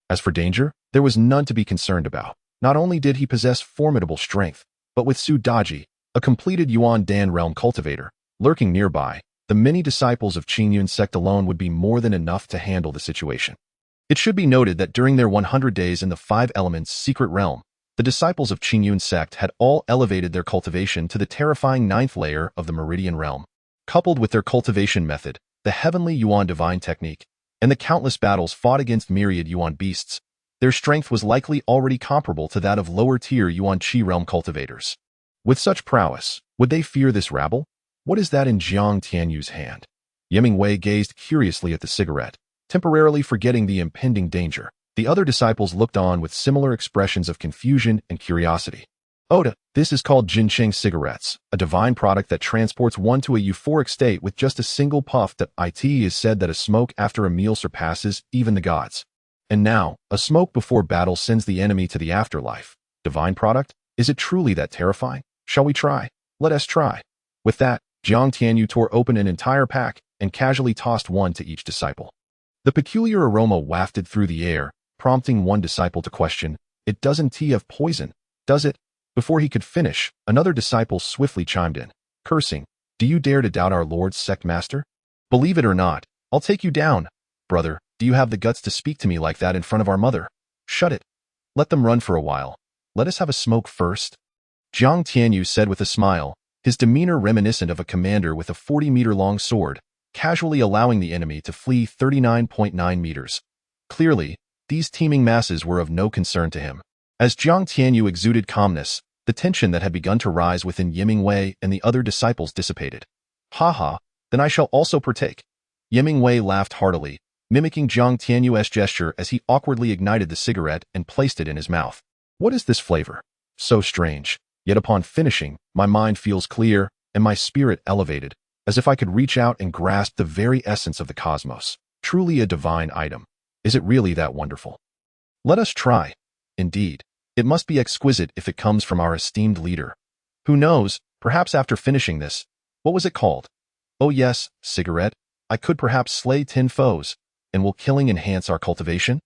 S1: As for danger, there was none to be concerned about. Not only did he possess formidable strength, but with Su Daji, a completed Yuan Dan realm cultivator, lurking nearby, the many disciples of Qingyun Sect alone would be more than enough to handle the situation. It should be noted that during their 100 days in the 5 Elements secret realm, the disciples of Qingyun Sect had all elevated their cultivation to the terrifying 9th layer of the Meridian realm. Coupled with their cultivation method, the heavenly Yuan divine technique, and the countless battles fought against myriad Yuan beasts, their strength was likely already comparable to that of lower-tier Yuan Qi realm cultivators. With such prowess, would they fear this rabble? What is that in Jiang Tianyu's hand? Yemingwei gazed curiously at the cigarette, temporarily forgetting the impending danger. The other disciples looked on with similar expressions of confusion and curiosity. Oda, this is called Jinsheng cigarettes, a divine product that transports one to a euphoric state with just a single puff. It is said that a smoke after a meal surpasses even the gods. And now, a smoke before battle sends the enemy to the afterlife. Divine product? Is it truly that terrifying? Shall we try? Let us try. With that, Jiang Tianyu tore open an entire pack and casually tossed one to each disciple. The peculiar aroma wafted through the air, prompting one disciple to question, "It doesn't have poison, does it?" Before he could finish, another disciple swiftly chimed in, cursing, "Do you dare to doubt our Lord's sect master? Believe it or not, I'll take you down. Brother, do you have the guts to speak to me like that in front of our mother? Shut it. Let them run for a while. Let us have a smoke first." Jiang Tianyu said with a smile, his demeanor reminiscent of a commander with a 40-meter-long sword, casually allowing the enemy to flee 39.9 meters. Clearly, these teeming masses were of no concern to him. As Jiang Tianyu exuded calmness, the tension that had begun to rise within Yemingwei and the other disciples dissipated. "Ha, then I shall also partake." Yemingwei laughed heartily, mimicking Jiang Tianyu's gesture as he awkwardly ignited the cigarette and placed it in his mouth. "What is this flavor? So strange. Yet upon finishing, my mind feels clear and my spirit elevated, as if I could reach out and grasp the very essence of the cosmos. Truly a divine item. Is it really that wonderful? Let us try. Indeed, it must be exquisite if it comes from our esteemed leader. Who knows, perhaps after finishing this, what was it called? Oh yes, cigarette. I could perhaps slay 10 foes, and will killing enhance our cultivation?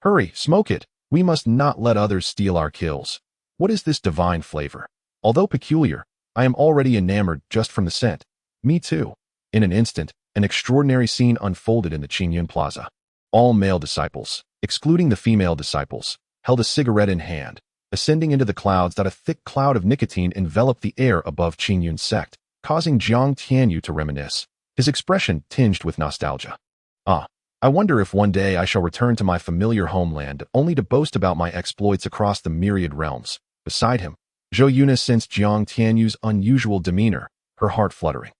S1: Hurry, smoke it. We must not let others steal our kills. What is this divine flavor? Although peculiar, I am already enamored just from the scent. Me too." In an instant, an extraordinary scene unfolded in the Qingyun Plaza. All male disciples, excluding the female disciples, held a cigarette in hand, ascending into the clouds. That a thick cloud of nicotine enveloped the air above Qingyun Sect, causing Jiang Tianyu to reminisce, his expression tinged with nostalgia. I wonder if one day I shall return to my familiar homeland only to boast about my exploits across the myriad realms. Beside him, Zhou Yuna sensed Jiang Tianyu's unusual demeanor, her heart fluttering.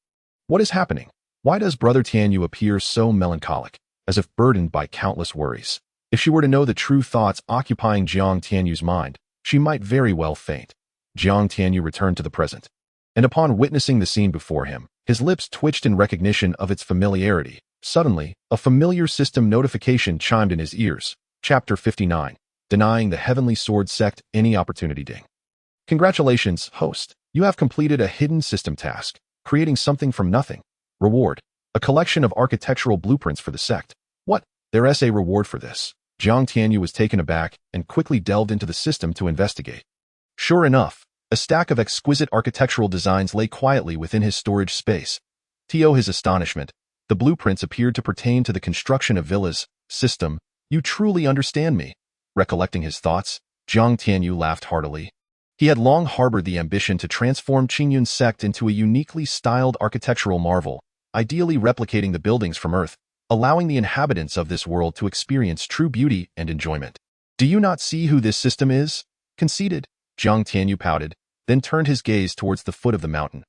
S1: What is happening? Why does Brother Tianyu appear so melancholic, as if burdened by countless worries? If she were to know the true thoughts occupying Jiang Tianyu's mind, she might very well faint. Jiang Tianyu returned to the present, and upon witnessing the scene before him, his lips twitched in recognition of its familiarity. Suddenly, a familiar system notification chimed in his ears. Chapter 59. Denying the Heavenly Sword Sect any opportunity. Ding. Congratulations, host. You have completed a hidden system task, creating something from nothing. Reward: a collection of architectural blueprints for the sect. What? There's a reward for this. Jiang Tianyu was taken aback and quickly delved into the system to investigate. Sure enough, a stack of exquisite architectural designs lay quietly within his storage space. To his astonishment, the blueprints appeared to pertain to the construction of villas. System, you truly understand me. Recollecting his thoughts, Jiang Tianyu laughed heartily. He had long harbored the ambition to transform Qingyun Sect into a uniquely styled architectural marvel, ideally replicating the buildings from Earth, allowing the inhabitants of this world to experience true beauty and enjoyment. Do you not see who this system is? Conceited, Jiang Tianyu pouted, then turned his gaze towards the foot of the mountain.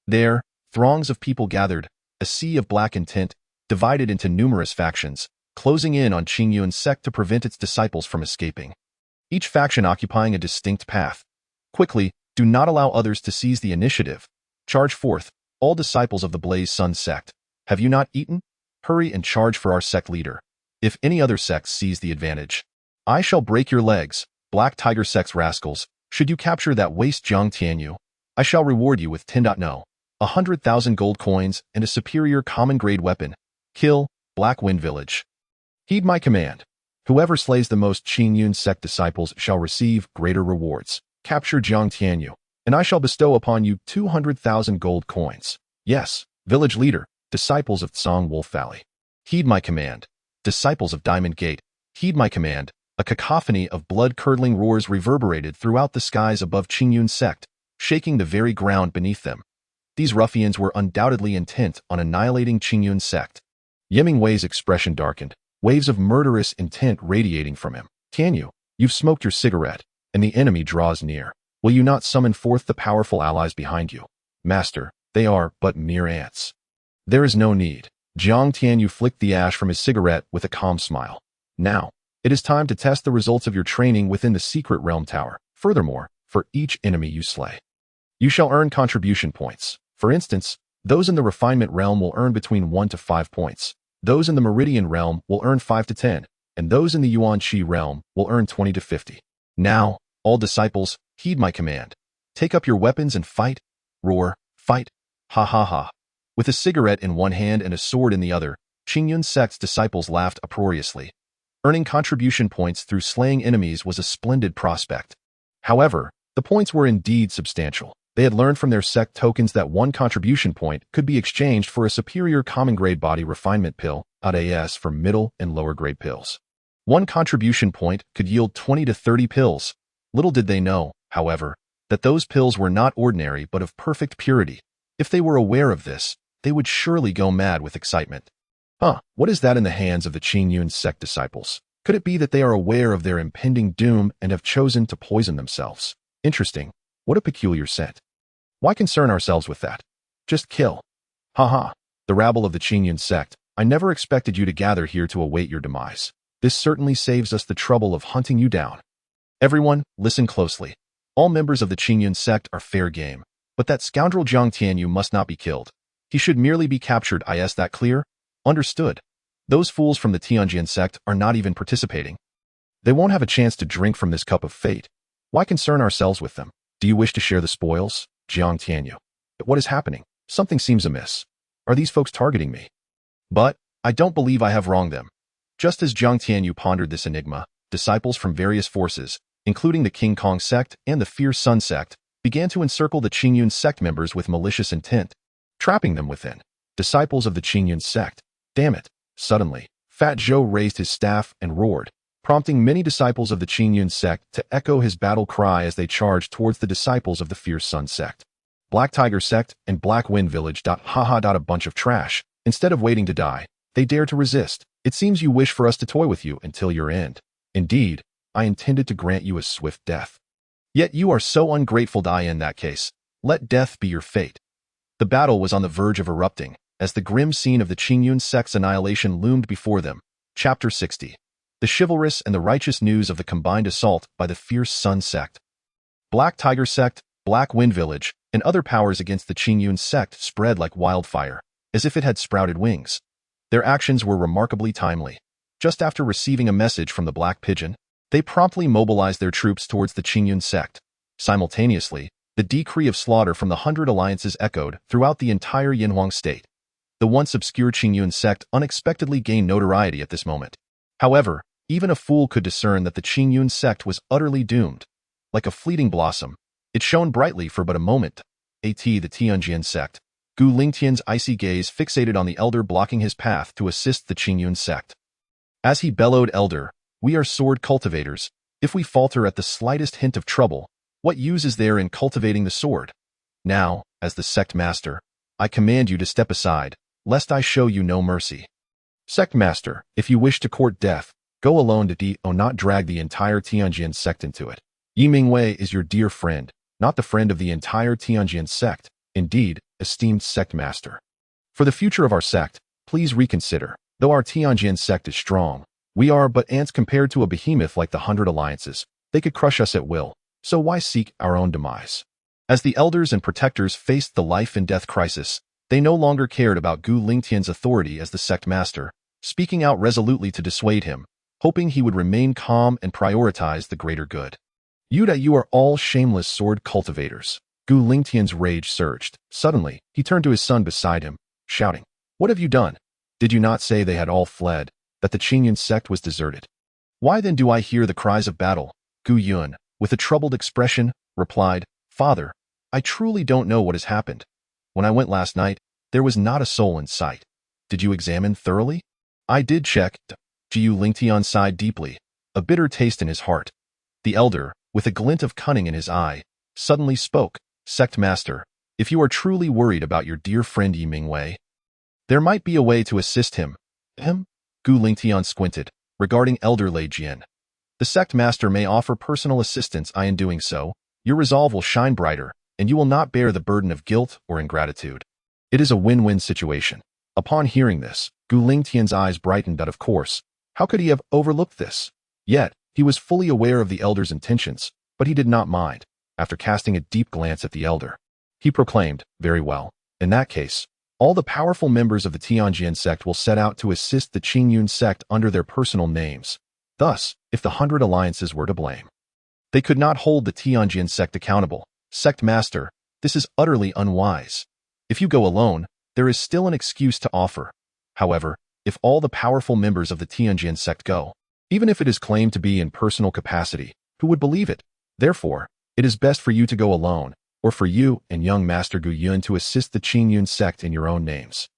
S1: There, throngs of people gathered, a sea of black intent, divided into numerous factions, closing in on Qingyun Sect to prevent its disciples from escaping. Each faction occupying a distinct path. Quickly, do not allow others to seize the initiative. Charge forth, all disciples of the Blaze Sun Sect. Have you not eaten? Hurry and charge for our sect leader. If any other sects seize the advantage, I shall break your legs, Black Tiger Sect's rascals. Should you capture that waste Jiang Tianyu, I shall reward you with 100,000 gold coins and a superior common-grade weapon. Kill, Black Wind Village. Heed my command. Whoever slays the most Qingyun Sect disciples shall receive greater rewards. Capture Jiang Tianyu, and I shall bestow upon you 200,000 gold coins. Yes, village leader, disciples of Tsong Wolf Valley. Heed my command. Disciples of Diamond Gate, heed my command. A cacophony of blood-curdling roars reverberated throughout the skies above Qingyun Sect, shaking the very ground beneath them. These ruffians were undoubtedly intent on annihilating Qingyun Sect. Yemingwei's expression darkened, waves of murderous intent radiating from him. Tianyu, you've smoked your cigarette, and the enemy draws near. Will you not summon forth the powerful allies behind you? Master, they are but mere ants. There is no need. Jiang Tianyu flicked the ash from his cigarette with a calm smile. Now, it is time to test the results of your training within the secret realm tower. Furthermore, for each enemy you slay, you shall earn contribution points. For instance, those in the refinement realm will earn between 1 to 5 points. Those in the meridian realm will earn 5 to 10, and those in the Yuan-Chi realm will earn 20 to 50. Now, all disciples, heed my command. Take up your weapons and fight. Roar, fight. Ha ha ha. With a cigarette in one hand and a sword in the other, Qingyun Sect's disciples laughed uproariously. Earning contribution points through slaying enemies was a splendid prospect. However, the points were indeed substantial. They had learned from their sect tokens that one contribution point could be exchanged for a superior common-grade body refinement pill, AS for middle and lower-grade pills. One contribution point could yield 20 to 30 pills. Little did they know, however, that those pills were not ordinary but of perfect purity. If they were aware of this, they would surely go mad with excitement. What is that in the hands of the Qingyun Sect disciples? Could it be that they are aware of their impending doom and have chosen to poison themselves? Interesting. What a peculiar scent. Why concern ourselves with that? Just kill. The rabble of the Qingyun Sect, I never expected you to gather here to await your demise. This certainly saves us the trouble of hunting you down. Everyone, listen closely. All members of the Qingyun Sect are fair game, but that scoundrel Jiang Tianyu must not be killed. He should merely be captured. Is that clear? Understood. Those fools from the Tianjian Sect are not even participating. They won't have a chance to drink from this cup of fate. Why concern ourselves with them? Do you wish to share the spoils, Jiang Tianyu? What is happening? Something seems amiss. Are these folks targeting me? But, I don't believe I have wronged them. Just as Jiang Tianyu pondered this enigma, disciples from various forces, including the King Kong Sect and the Fierce Sun Sect, began to encircle the Qingyun Sect members with malicious intent, trapping them within. Disciples of the Qingyun Sect. Damn it. Suddenly, Fat Joe raised his staff and roared, prompting many disciples of the Qingyun Sect to echo his battle cry as they charged towards the disciples of the Fierce Sun Sect. Black Tiger Sect and Black Wind Village. A bunch of trash. Instead of waiting to die, they dare to resist. It seems you wish for us to toy with you until your end. Indeed, I intended to grant you a swift death. Yet you are so ungrateful. In that case, let death be your fate. The battle was on the verge of erupting, as the grim scene of the Qingyun Sect's annihilation loomed before them. Chapter 60. The chivalrous and the righteous news of the combined assault by the fierce Sun Sect. Black Tiger Sect, Black Wind Village, and other powers against the Qingyun Sect spread like wildfire, as if it had sprouted wings. Their actions were remarkably timely. Just after receiving a message from the Black Pigeon, they promptly mobilized their troops towards the Qingyun Sect. Simultaneously, the decree of slaughter from the 100 Alliances echoed throughout the entire Yinhuang state. The once obscure Qingyun Sect unexpectedly gained notoriety at this moment. However, even a fool could discern that the Qingyun Sect was utterly doomed. Like a fleeting blossom, it shone brightly for but a moment. The Qingyun Sect. Gu Lingtian's icy gaze fixated on the elder blocking his path to assist the Qingyun Sect. As he bellowed, "Elder, we are sword cultivators. If we falter at the slightest hint of trouble, what use is there in cultivating the sword? Now, as the sect master, I command you to step aside, lest I show you no mercy. Sect master, if you wish to court death, go alone to not drag the entire Qingyun Sect into it. Yi Mingwei is your dear friend, not the friend of the entire Qingyun Sect. Indeed, esteemed sect master. For the future of our sect, please reconsider. Though our Qingyun Sect is strong, we are but ants compared to a behemoth like the 100 Alliances. They could crush us at will, so why seek our own demise?" As the elders and protectors faced the life and death crisis, they no longer cared about Gu Lingtian's authority as the sect master, speaking out resolutely to dissuade him, hoping he would remain calm and prioritize the greater good. You are all shameless sword cultivators." Gu Lingtian's rage surged. Suddenly, he turned to his son beside him, shouting, "What have you done? Did you not say they had all fled, that the Qingyun Sect was deserted? Why then do I hear the cries of battle?" Gu Yun, with a troubled expression, replied, "Father, I truly don't know what has happened. When I went last night, there was not a soul in sight. Did you examine thoroughly?" "I did check." Gu Lingtian sighed deeply, a bitter taste in his heart. The elder, with a glint of cunning in his eye, suddenly spoke, "Sect master, if you are truly worried about your dear friend Yi Mingwei, there might be a way to assist him." Gu Lingtian squinted, regarding Elder Lei Jian. "The sect master may offer personal assistance. In doing so, your resolve will shine brighter, and you will not bear the burden of guilt or ingratitude. It is a win-win situation." Upon hearing this, Gu Lingtian's eyes brightened, but of course, how could he have overlooked this? Yet, he was fully aware of the elder's intentions, but he did not mind. After casting a deep glance at the elder, he proclaimed, "Very well. In that case, all the powerful members of the Qingyun Sect will set out to assist the Qingyun Sect under their personal names. Thus, if the 100 Alliances were to blame, they could not hold the Qingyun Sect accountable. Sect master, this is utterly unwise. If you go alone, there is still an excuse to offer. However, if all the powerful members of the Qingyun Sect go, even if it is claimed to be in personal capacity, who would believe it? Therefore, it is best for you to go alone, or for you and young Master Gu Yun to assist the Qingyun Sect in your own names.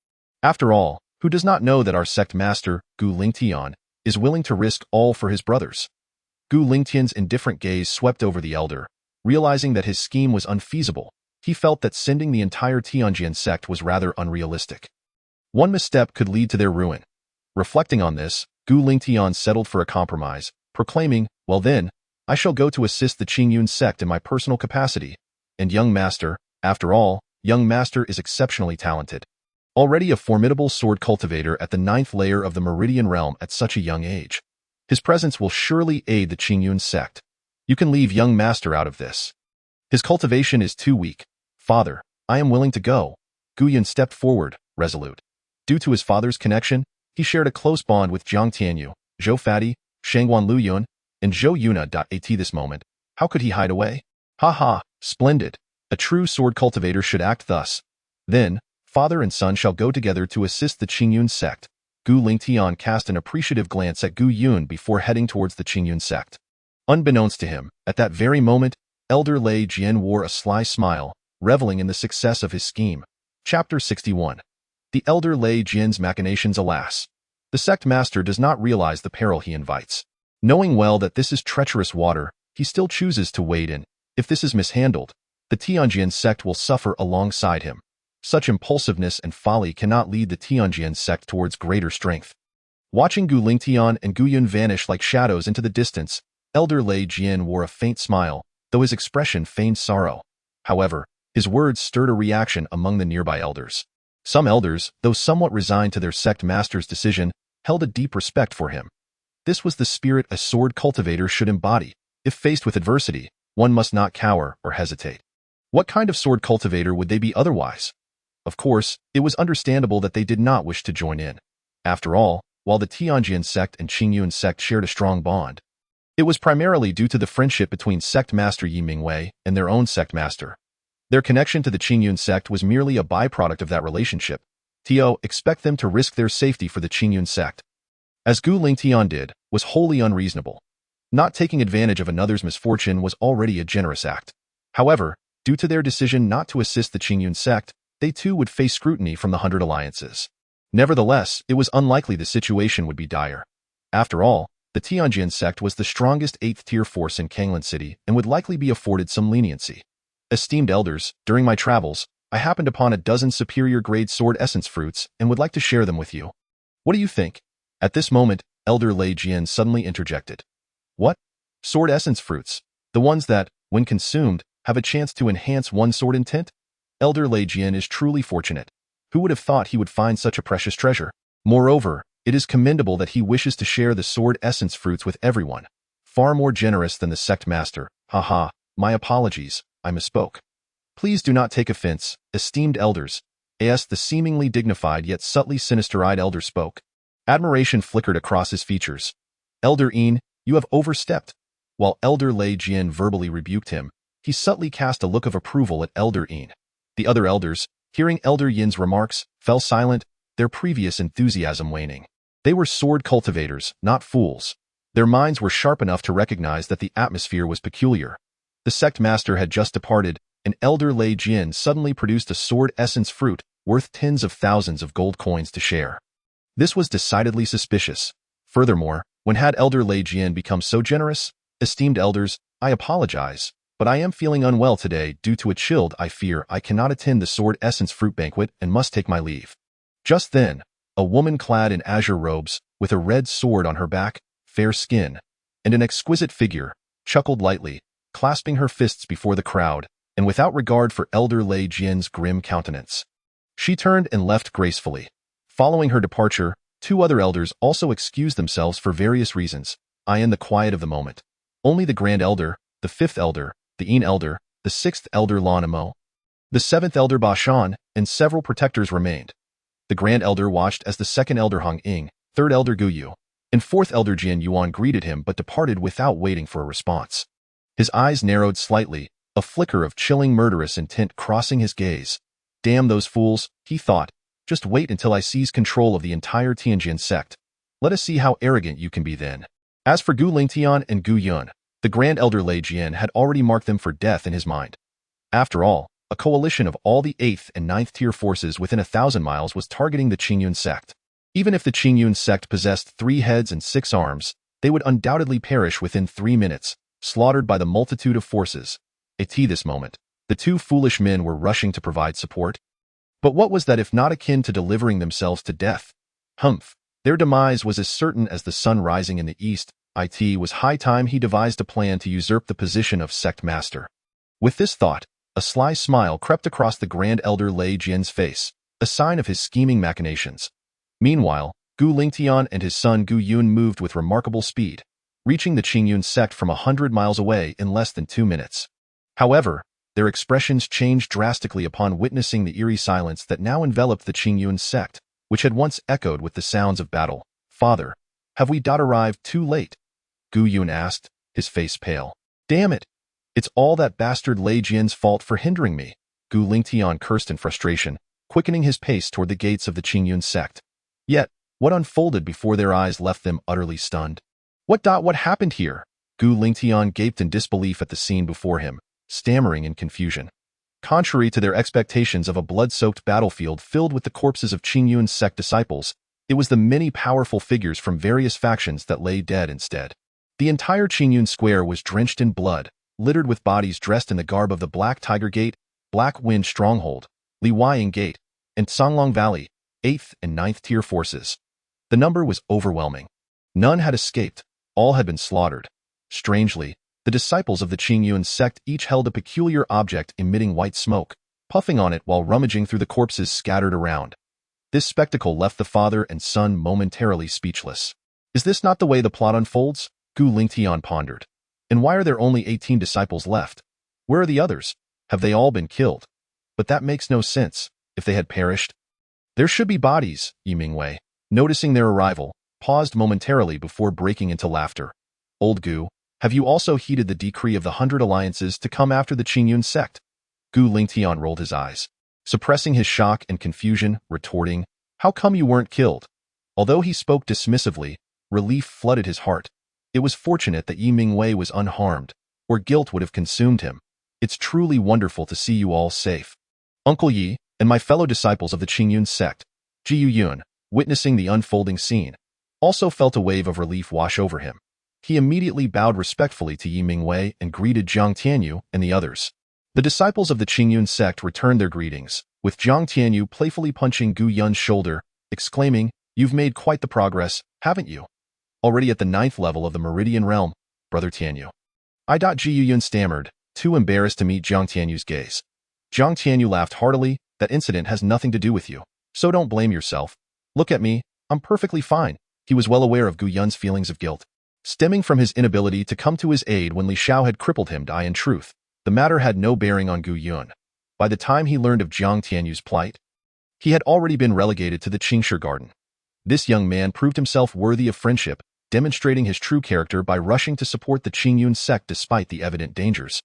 S1: After all, who does not know that our sect master, Gu Lingtian, is willing to risk all for his brothers?" Gu Lingtian's indifferent gaze swept over the elder. Realizing that his scheme was unfeasible, he felt that sending the entire Qingyun Sect was rather unrealistic. One misstep could lead to their ruin. Reflecting on this, Gu Lingtian settled for a compromise, proclaiming, "Well then, I shall go to assist the Qingyun Sect in my personal capacity. And young master, after all, young master is exceptionally talented. Already a formidable sword cultivator at the 9th layer of the Meridian realm at such a young age. His presence will surely aid the Qingyun Sect. You can leave young master out of this. His cultivation is too weak. Father, I am willing to go." Gu Yun stepped forward, resolute. Due to his father's connection, he shared a close bond with Jiang Tianyu, Zhou Fadi, Shangguan Luyun, and Zhou Yuna. At this moment, how could he hide away? Ha! Splendid. A true sword cultivator should act thus. Then, father and son shall go together to assist the Qingyun Sect. Gu Lingtian cast an appreciative glance at Gu Yun before heading towards the Qingyun Sect. Unbeknownst to him, at that very moment, Elder Lei Jian wore a sly smile, reveling in the success of his scheme. Chapter 61. The Elder Lei Jian's machinations. Alas, the sect master does not realize the peril he invites. Knowing well that this is treacherous water, he still chooses to wade in. If this is mishandled, the Qingyun Sect will suffer alongside him. Such impulsiveness and folly cannot lead the Qingyun Sect towards greater strength. Watching Gu Lingtian and Gu Yun vanish like shadows into the distance, Elder Lei Jian wore a faint smile, though his expression feigned sorrow. However, his words stirred a reaction among the nearby elders. Some elders, though somewhat resigned to their sect master's decision, held a deep respect for him. This was the spirit a sword cultivator should embody. If faced with adversity, one must not cower or hesitate. What kind of sword cultivator would they be otherwise? Of course, it was understandable that they did not wish to join in. After all, while the Qingyun Sect and Qingyun Sect shared a strong bond, it was primarily due to the friendship between sect master Yi Mingwei and their own sect master. Their connection to the Qingyun Sect was merely a byproduct of that relationship. Tio expect them to risk their safety for the Qingyun Sect, as Gu Lingtian did, was wholly unreasonable. Not taking advantage of another's misfortune was already a generous act. However, due to their decision not to assist the Qingyun Sect, they too would face scrutiny from the 100 alliances. Nevertheless, it was unlikely the situation would be dire. After all, the Tianjin Sect was the strongest 8th-tier force in Kanglan City and would likely be afforded some leniency. Esteemed elders, during my travels, I happened upon a dozen superior-grade sword essence fruits and would like to share them with you. What do you think? At this moment, Elder Lei Jian suddenly interjected. What? Sword essence fruits? The ones that, when consumed, have a chance to enhance one's sword intent? Elder Lei Jian is truly fortunate. Who would have thought he would find such a precious treasure? Moreover, it is commendable that he wishes to share the sword essence fruits with everyone. Far more generous than the sect master. Haha, my apologies, I misspoke. Please do not take offense, esteemed elders. The seemingly dignified yet subtly sinister-eyed elder spoke. Admiration flickered across his features. Elder Yin, you have overstepped. While Elder Lei Jian verbally rebuked him, he subtly cast a look of approval at Elder Yin. The other elders, hearing Elder Yin's remarks, fell silent, their previous enthusiasm waning. They were sword cultivators, not fools. Their minds were sharp enough to recognize that the atmosphere was peculiar. The sect master had just departed, and Elder Lei Jian suddenly produced a sword essence fruit worth tens of thousands of gold coins to share. This was decidedly suspicious. Furthermore, when had Elder Lei Jian become so generous? Esteemed elders, I apologize, but I am feeling unwell today due to a chill. I fear I cannot attend the sword essence fruit banquet and must take my leave. Just then, a woman clad in azure robes, with a red sword on her back, fair skin, and an exquisite figure, chuckled lightly, clasping her fists before the crowd, and without regard for Elder Lei Jian's grim countenance. She turned and left gracefully. Following her departure, 2 other elders also excused themselves for various reasons, in the quiet of the moment. Only the Grand Elder, the 5th Elder, the Yin Elder, the 6th Elder Lan Amo, the 7th Elder Ba Shan, and several protectors remained. The Grand Elder watched as the 2nd Elder Hong Ying, 3rd Elder Gu Yu, and 4th Elder Jian Yuan greeted him but departed without waiting for a response. His eyes narrowed slightly, a flicker of chilling murderous intent crossing his gaze. Damn those fools, he thought. Just wait until I seize control of the entire Tianjin sect. Let us see how arrogant you can be then. As for Gu Lingtian and Gu Yun, the Grand Elder Lei Jian had already marked them for death in his mind. After all, a coalition of all the 8th and 9th tier forces within 1,000 miles was targeting the Qingyun Sect. Even if the Qingyun Sect possessed 3 heads and 6 arms, they would undoubtedly perish within 3 minutes, slaughtered by the multitude of forces. At this moment, the 2 foolish men were rushing to provide support. But what was that if not akin to delivering themselves to death? Humph, their demise was as certain as the sun rising in the east. It was high time he devised a plan to usurp the position of sect master. With this thought, a sly smile crept across the Grand Elder Lei Jian's face, a sign of his scheming machinations. Meanwhile, Gu Lingtian and his son Gu Yun moved with remarkable speed, reaching the Qingyun Sect from 100 miles away in less than 2 minutes. However, their expressions changed drastically upon witnessing the eerie silence that now enveloped the Qingyun Sect, which had once echoed with the sounds of battle. Father, have we arrived too late? Gu Yun asked, his face pale. Damn it! It's all that bastard Lei Jian's fault for hindering me. Gu Lingtian cursed in frustration, quickening his pace toward the gates of the Qingyun Sect. Yet, what unfolded before their eyes left them utterly stunned. What happened here? Gu Lingtian gaped in disbelief at the scene before him, stammering in confusion. Contrary to their expectations of a blood-soaked battlefield filled with the corpses of Qingyun Sect disciples, it was the many powerful figures from various factions that lay dead instead. The entire Qingyun Square was drenched in blood, littered with bodies dressed in the garb of the Black Tiger Gate, Black Wind Stronghold, Li Weiying Gate, and Songlong Valley, 8th and 9th tier forces. The number was overwhelming. None had escaped, all had been slaughtered. Strangely, the disciples of the Qingyun Sect each held a peculiar object emitting white smoke, puffing on it while rummaging through the corpses scattered around. This spectacle left the father and son momentarily speechless. Is this not the way the plot unfolds? Gu Lingtian pondered. And why are there only 18 disciples left? Where are the others? Have they all been killed? But that makes no sense. If they had perished, there should be bodies, Yimingwei, noticing their arrival, paused momentarily before breaking into laughter. Old Gu, have you also heeded the decree of the 100 alliances to come after the Qingyun Sect? Gu Lingtian rolled his eyes, suppressing his shock and confusion, retorting, how come you weren't killed? Although he spoke dismissively, relief flooded his heart. It was fortunate that Yimingwei was unharmed, or guilt would have consumed him. It's truly wonderful to see you all safe. Uncle Yi, and my fellow disciples of the Qingyun Sect, Jiu Yun, witnessing the unfolding scene, also felt a wave of relief wash over him. He immediately bowed respectfully to Yimingwei and greeted Jiang Tianyu and the others. The disciples of the Qingyun Sect returned their greetings, with Jiang Tianyu playfully punching Gu Yun's shoulder, exclaiming, you've made quite the progress, haven't you? Already at the 9th level of the Meridian Realm, Brother Tianyu. Jiu Yun stammered, too embarrassed to meet Jiang Tianyu's gaze. Jiang Tianyu laughed heartily, that incident has nothing to do with you, so don't blame yourself. Look at me, I'm perfectly fine. He was well aware of Gu Yun's feelings of guilt, stemming from his inability to come to his aid when Li Xiao had crippled him. In truth, the matter had no bearing on Gu Yun. By the time he learned of Jiang Tianyu's plight, he had already been relegated to the Qingshi Garden. This young man proved himself worthy of friendship, demonstrating his true character by rushing to support the Qingyun Sect despite the evident dangers.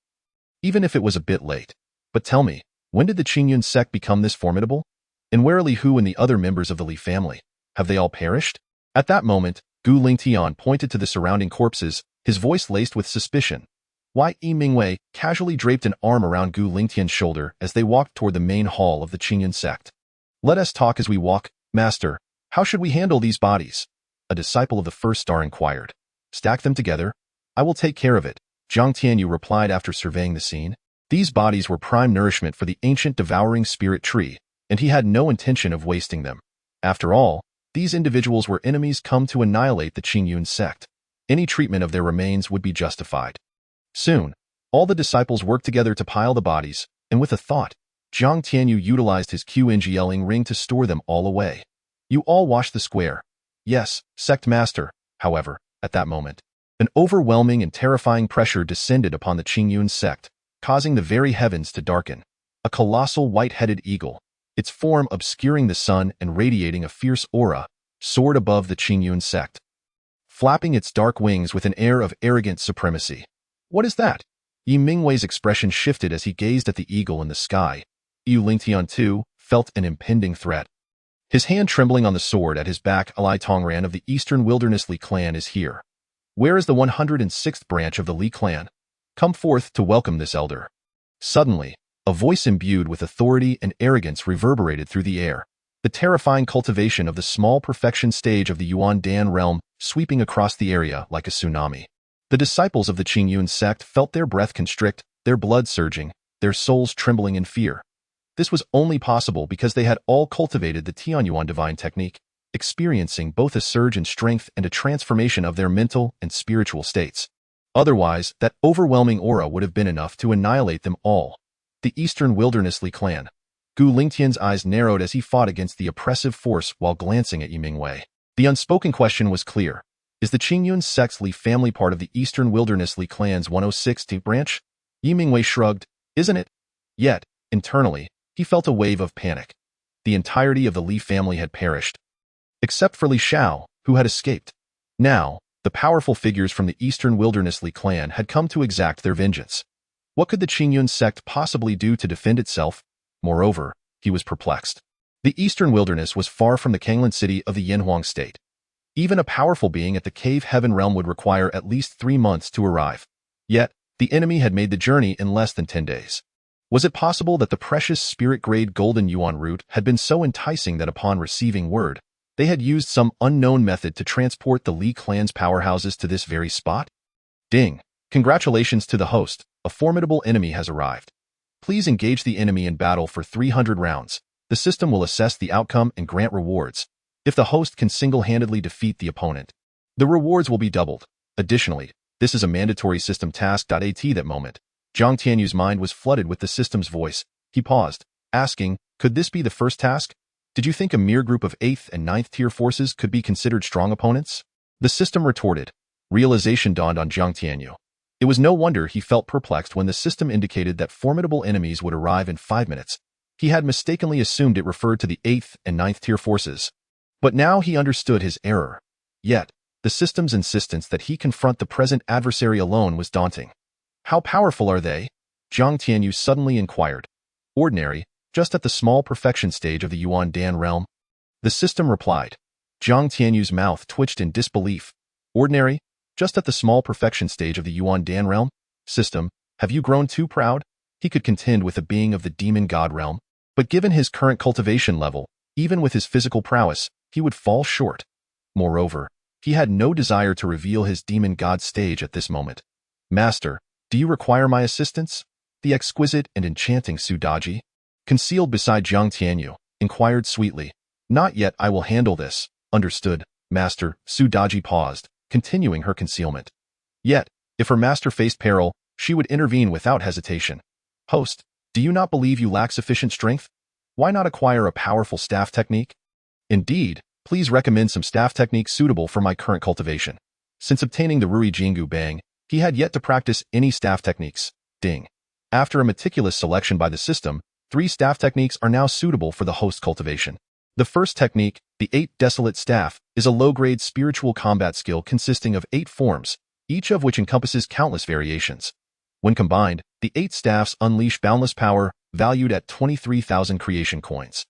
S1: Even if it was a bit late. But tell me, when did the Qingyun Sect become this formidable? And where are Li Hu and the other members of the Li family? Have they all perished? At that moment, Gu Lingtian pointed to the surrounding corpses, his voice laced with suspicion. Yimingwei casually draped an arm around Gu Lingtian's shoulder as they walked toward the main hall of the Qingyun Sect. Let us talk as we walk, Master. How should we handle these bodies? A disciple of the first star inquired. Stack them together. I will take care of it, Jiang Tianyu replied after surveying the scene. These bodies were prime nourishment for the ancient devouring spirit tree, and he had no intention of wasting them. After all, these individuals were enemies come to annihilate the Qingyun Sect. Any treatment of their remains would be justified. Soon, all the disciples worked together to pile the bodies, and with a thought, Jiang Tianyu utilized his Qingyi ring to store them all away. You all wash the square. Yes, Sect Master. However, at that moment, an overwhelming and terrifying pressure descended upon the Qingyun Sect, causing the very heavens to darken. A colossal white-headed eagle, its form obscuring the sun and radiating a fierce aura, soared above the Qingyun Sect, flapping its dark wings with an air of arrogant supremacy. What is that? Yimingwei's expression shifted as he gazed at the eagle in the sky. Yu Lingtian too felt an impending threat. His hand trembling on the sword at his back. Li Tongran of the Eastern Wilderness Li Clan is here. Where is the 106th branch of the Li Clan? Come forth to welcome this elder. Suddenly, a voice imbued with authority and arrogance reverberated through the air. The terrifying cultivation of the small perfection stage of the Yuan Dan realm sweeping across the area like a tsunami. The disciples of the Qingyun Sect felt their breath constrict, their blood surging, their souls trembling in fear. This was only possible because they had all cultivated the Tianyuan divine technique, experiencing both a surge in strength and a transformation of their mental and spiritual states. Otherwise, that overwhelming aura would have been enough to annihilate them all. The Eastern Wilderness Li Clan. Gu Lingtian's eyes narrowed as he fought against the oppressive force while glancing at Yimingwei. The unspoken question was clear. Is the Qingyun Sect's Li family part of the Eastern Wilderness Li Clan's 106th branch? Yimingwei shrugged. Isn't it? Yet, internally, he felt a wave of panic. The entirety of the Li family had perished, except for Li Xiao, who had escaped. Now, the powerful figures from the Eastern Wilderness Li Clan had come to exact their vengeance. What could the Qingyun Sect possibly do to defend itself? Moreover, he was perplexed. The Eastern Wilderness was far from the Kanglan city of the Yanhuang state. Even a powerful being at the Cave Heaven realm would require at least 3 months to arrive. Yet, the enemy had made the journey in less than 10 days. Was it possible that the precious spirit-grade golden yuan root had been so enticing that upon receiving word, they had used some unknown method to transport the Li clan's powerhouses to this very spot? Ding! Congratulations to the host, a formidable enemy has arrived. Please engage the enemy in battle for 300 rounds. The system will assess the outcome and grant rewards. If the host can single-handedly defeat the opponent, the rewards will be doubled. Additionally, this is a mandatory system task. At that moment, Jiang Tianyu's mind was flooded with the system's voice. He paused, asking, "Could this be the first task? Did you think a mere group of 8th and 9th tier forces could be considered strong opponents?" The system retorted. Realization dawned on Jiang Tianyu. It was no wonder he felt perplexed when the system indicated that formidable enemies would arrive in 5 minutes. He had mistakenly assumed it referred to the 8th and 9th tier forces. But now he understood his error. Yet, the system's insistence that he confront the present adversary alone was daunting. "How powerful are they?" Jiang Tianyu suddenly inquired. "Ordinary, just at the small perfection stage of the Yuan Dan realm." The system replied. Jiang Tianyu's mouth twitched in disbelief. "Ordinary, just at the small perfection stage of the Yuan Dan realm? System, have you grown too proud?" He could contend with a being of the demon god realm, but given his current cultivation level, even with his physical prowess, he would fall short. Moreover, he had no desire to reveal his demon god stage at this moment. "Master, do you require my assistance?" The exquisite and enchanting Sudaji, concealed beside Jiang Tianyu, inquired sweetly. "Not yet, I will handle this." "Understood, Master." Sudaji paused, continuing her concealment. Yet, if her master faced peril, she would intervene without hesitation. "Host, do you not believe you lack sufficient strength? Why not acquire a powerful staff technique?" "Indeed, please recommend some staff techniques suitable for my current cultivation." Since obtaining the Ruyi Jingu Bang, he had yet to practice any staff techniques. Ding. After a meticulous selection by the system, 3 staff techniques are now suitable for the host cultivation. The first technique, the 8 Desolate Staff, is a low-grade spiritual combat skill consisting of 8 forms, each of which encompasses countless variations. When combined, the 8 staffs unleash boundless power, valued at 23,000 creation coins.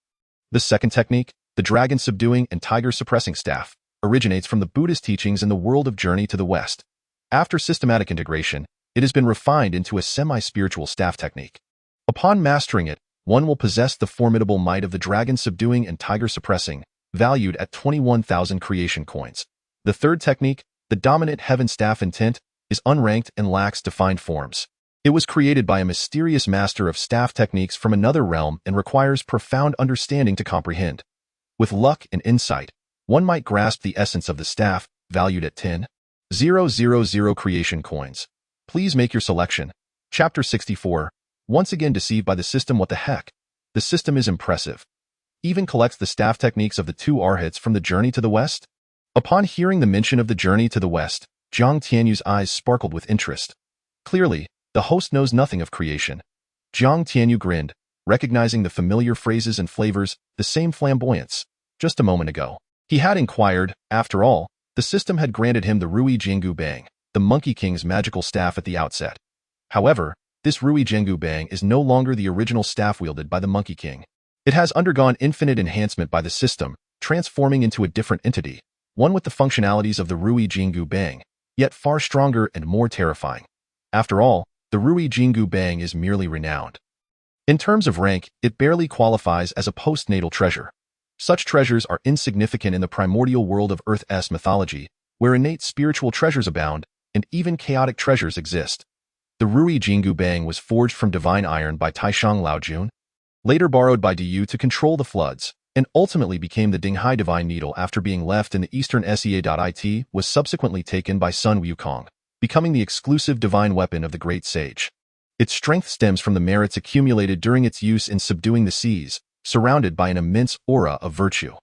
S1: The second technique, the Dragon Subduing and Tiger Suppressing Staff, originates from the Buddhist teachings in the world of Journey to the West. After systematic integration, it has been refined into a semi-spiritual staff technique. Upon mastering it, one will possess the formidable might of the Dragon Subduing and Tiger Suppressing, valued at 21,000 creation coins. The third technique, the Dominant Heaven Staff Intent, is unranked and lacks defined forms. It was created by a mysterious master of staff techniques from another realm and requires profound understanding to comprehend. With luck and insight, one might grasp the essence of the staff, valued at 10,000 creation coins. Please make your selection. Chapter 64. Once again deceived by the system. What the heck? The system is impressive. Even collects the staff techniques of the 2 Arhats from the Journey to the West? Upon hearing the mention of the Journey to the West, Jiang Tianyu's eyes sparkled with interest. Clearly, the host knows nothing of creation. Jiang Tianyu grinned, recognizing the familiar phrases and flavors, the same flamboyance. Just a moment ago, he had inquired. After all, the system had granted him the Ruyi Jingu Bang, the Monkey King's magical staff at the outset. However, this Ruyi Jingu Bang is no longer the original staff wielded by the Monkey King. It has undergone infinite enhancement by the system, transforming into a different entity, one with the functionalities of the Ruyi Jingu Bang, yet far stronger and more terrifying. After all, the Ruyi Jingu Bang is merely renowned. In terms of rank, it barely qualifies as a postnatal treasure. Such treasures are insignificant in the primordial world of Earth's mythology, where innate spiritual treasures abound, and even chaotic treasures exist. The Ruyi Jingu Bang was forged from divine iron by Taishang Laojun, later borrowed by Diyu to control the floods, and ultimately became the Dinghai Divine Needle after being left in the eastern sea. Was subsequently taken by Sun Wukong, becoming the exclusive divine weapon of the great sage. Its strength stems from the merits accumulated during its use in subduing the seas, surrounded by an immense aura of virtue.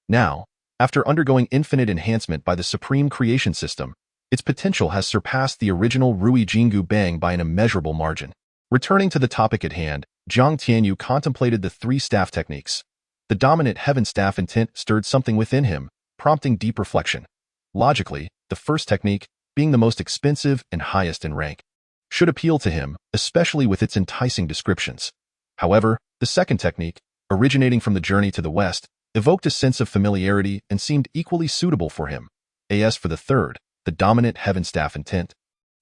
S1: Now, after undergoing infinite enhancement by the supreme creation system, its potential has surpassed the original Ruyi Jingu Bang by an immeasurable margin. Returning to the topic at hand, Jiang Tianyu contemplated the 3 staff techniques. The Dominant Heaven Staff Intent stirred something within him, prompting deep reflection. Logically, the first technique, being the most expensive and highest in rank, should appeal to him, especially with its enticing descriptions. However, the second technique, originating from the Journey to the West, evoked a sense of familiarity and seemed equally suitable for him. As for the third, the Dominant Heaven Staff Intent,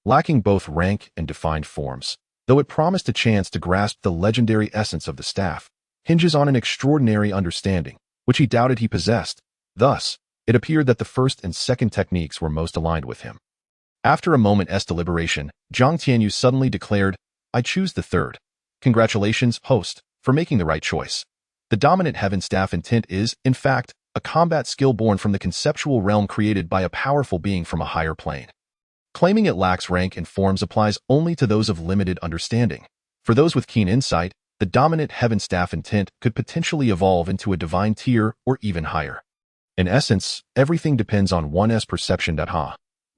S1: lacking both rank and defined forms, though it promised a chance to grasp the legendary essence of the staff, hinges on an extraordinary understanding, which he doubted he possessed. Thus, it appeared that the first and second techniques were most aligned with him. After a moment's deliberation, Jiang Tianyu suddenly declared, "I choose the third. Congratulations, host, for making the right choice." The Dominant Heaven Staff Intent is, in fact, a combat skill born from the conceptual realm created by a powerful being from a higher plane. Claiming it lacks rank and forms applies only to those of limited understanding. For those with keen insight, the dominant heaven staff intent could potentially evolve into a divine tier or even higher. In essence, everything depends on one's perception.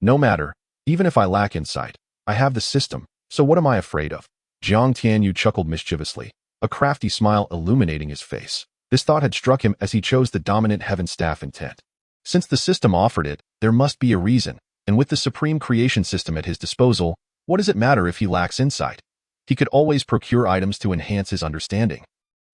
S1: No matter, even if I lack insight, I have the system, so what am I afraid of? Jiang Tianyu chuckled mischievously, a crafty smile illuminating his face. This thought had struck him as he chose the dominant heaven staff intent. Since the system offered it, there must be a reason, and with the supreme creation system at his disposal, what does it matter if he lacks insight? He could always procure items to enhance his understanding.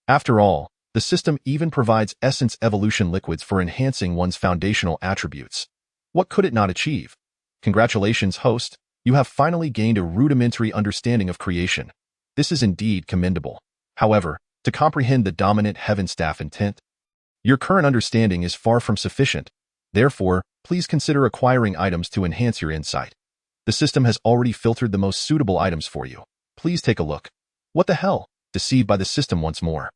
S1: After all, the system even provides essence evolution liquids for enhancing one's foundational attributes. What could it not achieve? Congratulations, host. You have finally gained a rudimentary understanding of creation. This is indeed commendable. However, to comprehend the dominant heaven staff intent, your current understanding is far from sufficient. Therefore, please consider acquiring items to enhance your insight. The system has already filtered the most suitable items for you. Please take a look. What the hell? Deceived by the system once more.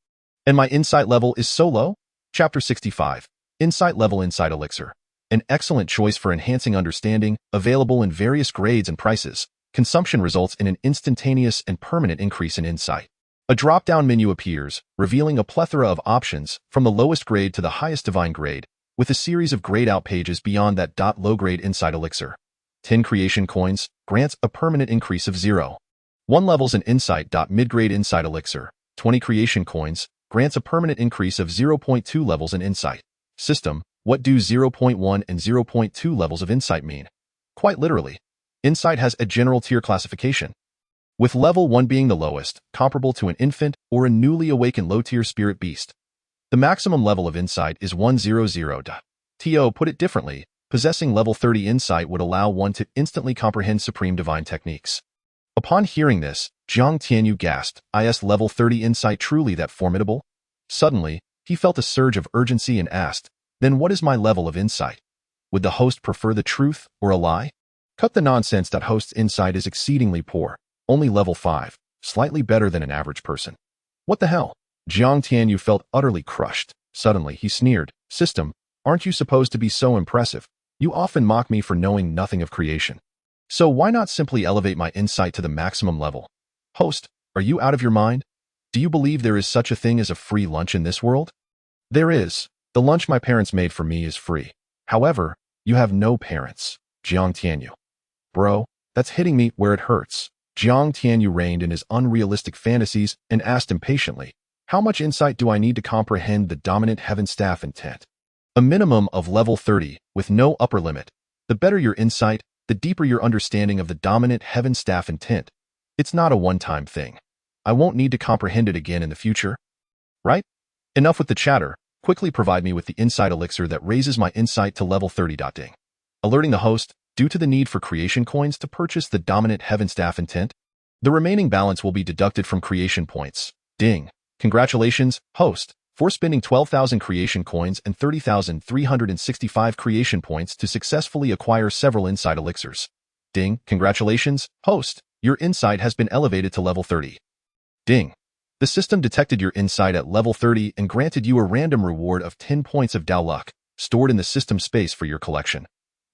S1: And my insight level is so low? Chapter 65. Insight Level Insight Elixir. An excellent choice for enhancing understanding, available in various grades and prices. Consumption results in an instantaneous and permanent increase in insight. A drop-down menu appears, revealing a plethora of options, from the lowest grade to the highest divine grade, with a series of grayed-out pages beyond that. Low-grade Insight Elixir. 10 creation coins, grants a permanent increase of 0. 1 levels in Insight. Mid-grade Insight Elixir. 20 creation coins, grants a permanent increase of 0.2 levels in Insight. System, what do 0.1 and 0.2 levels of Insight mean? Quite literally, Insight has a general tier classification, with level 1 being the lowest, comparable to an infant or a newly awakened low-tier spirit beast. The maximum level of Insight is 100. To put it differently, possessing level 30 Insight would allow one to instantly comprehend supreme divine techniques. Upon hearing this, Jiang Tianyu gasped, "Is level 30 Insight truly that formidable?" Suddenly, he felt a surge of urgency and asked, "Then what is my level of insight? Would the host prefer the truth or a lie?" Cut the nonsense. Host's insight is exceedingly poor, only level 5, slightly better than an average person. What the hell? Jiang Tianyu felt utterly crushed. Suddenly, he sneered, "System, aren't you supposed to be so impressive? You often mock me for knowing nothing of creation. So why not simply elevate my insight to the maximum level? Host, are you out of your mind? Do you believe there is such a thing as a free lunch in this world?" "There is. The lunch my parents made for me is free. However, you have no parents." Jiang Tianyu. "Bro, that's hitting me where it hurts." Jiang Tianyu reined in his unrealistic fantasies and asked impatiently, "How much insight do I need to comprehend the dominant heaven staff intent?" "A minimum of level 30, with no upper limit. The better your insight, the deeper your understanding of the dominant heaven staff intent. It's not a one-time thing. I won't need to comprehend it again in the future. Right? Enough with the chatter. Quickly provide me with the insight elixir that raises my insight to level 30. Ding. Alerting the host, due to the need for creation coins to purchase the dominant heaven staff intent, the remaining balance will be deducted from creation points. Ding. Congratulations, host, for spending 12,000 creation coins and 30,365 creation points to successfully acquire several insight elixirs. Ding. Congratulations, host, your insight has been elevated to level 30. Ding. The system detected your insight at level 30 and granted you a random reward of 10 points of Dao luck, stored in the system space for your collection.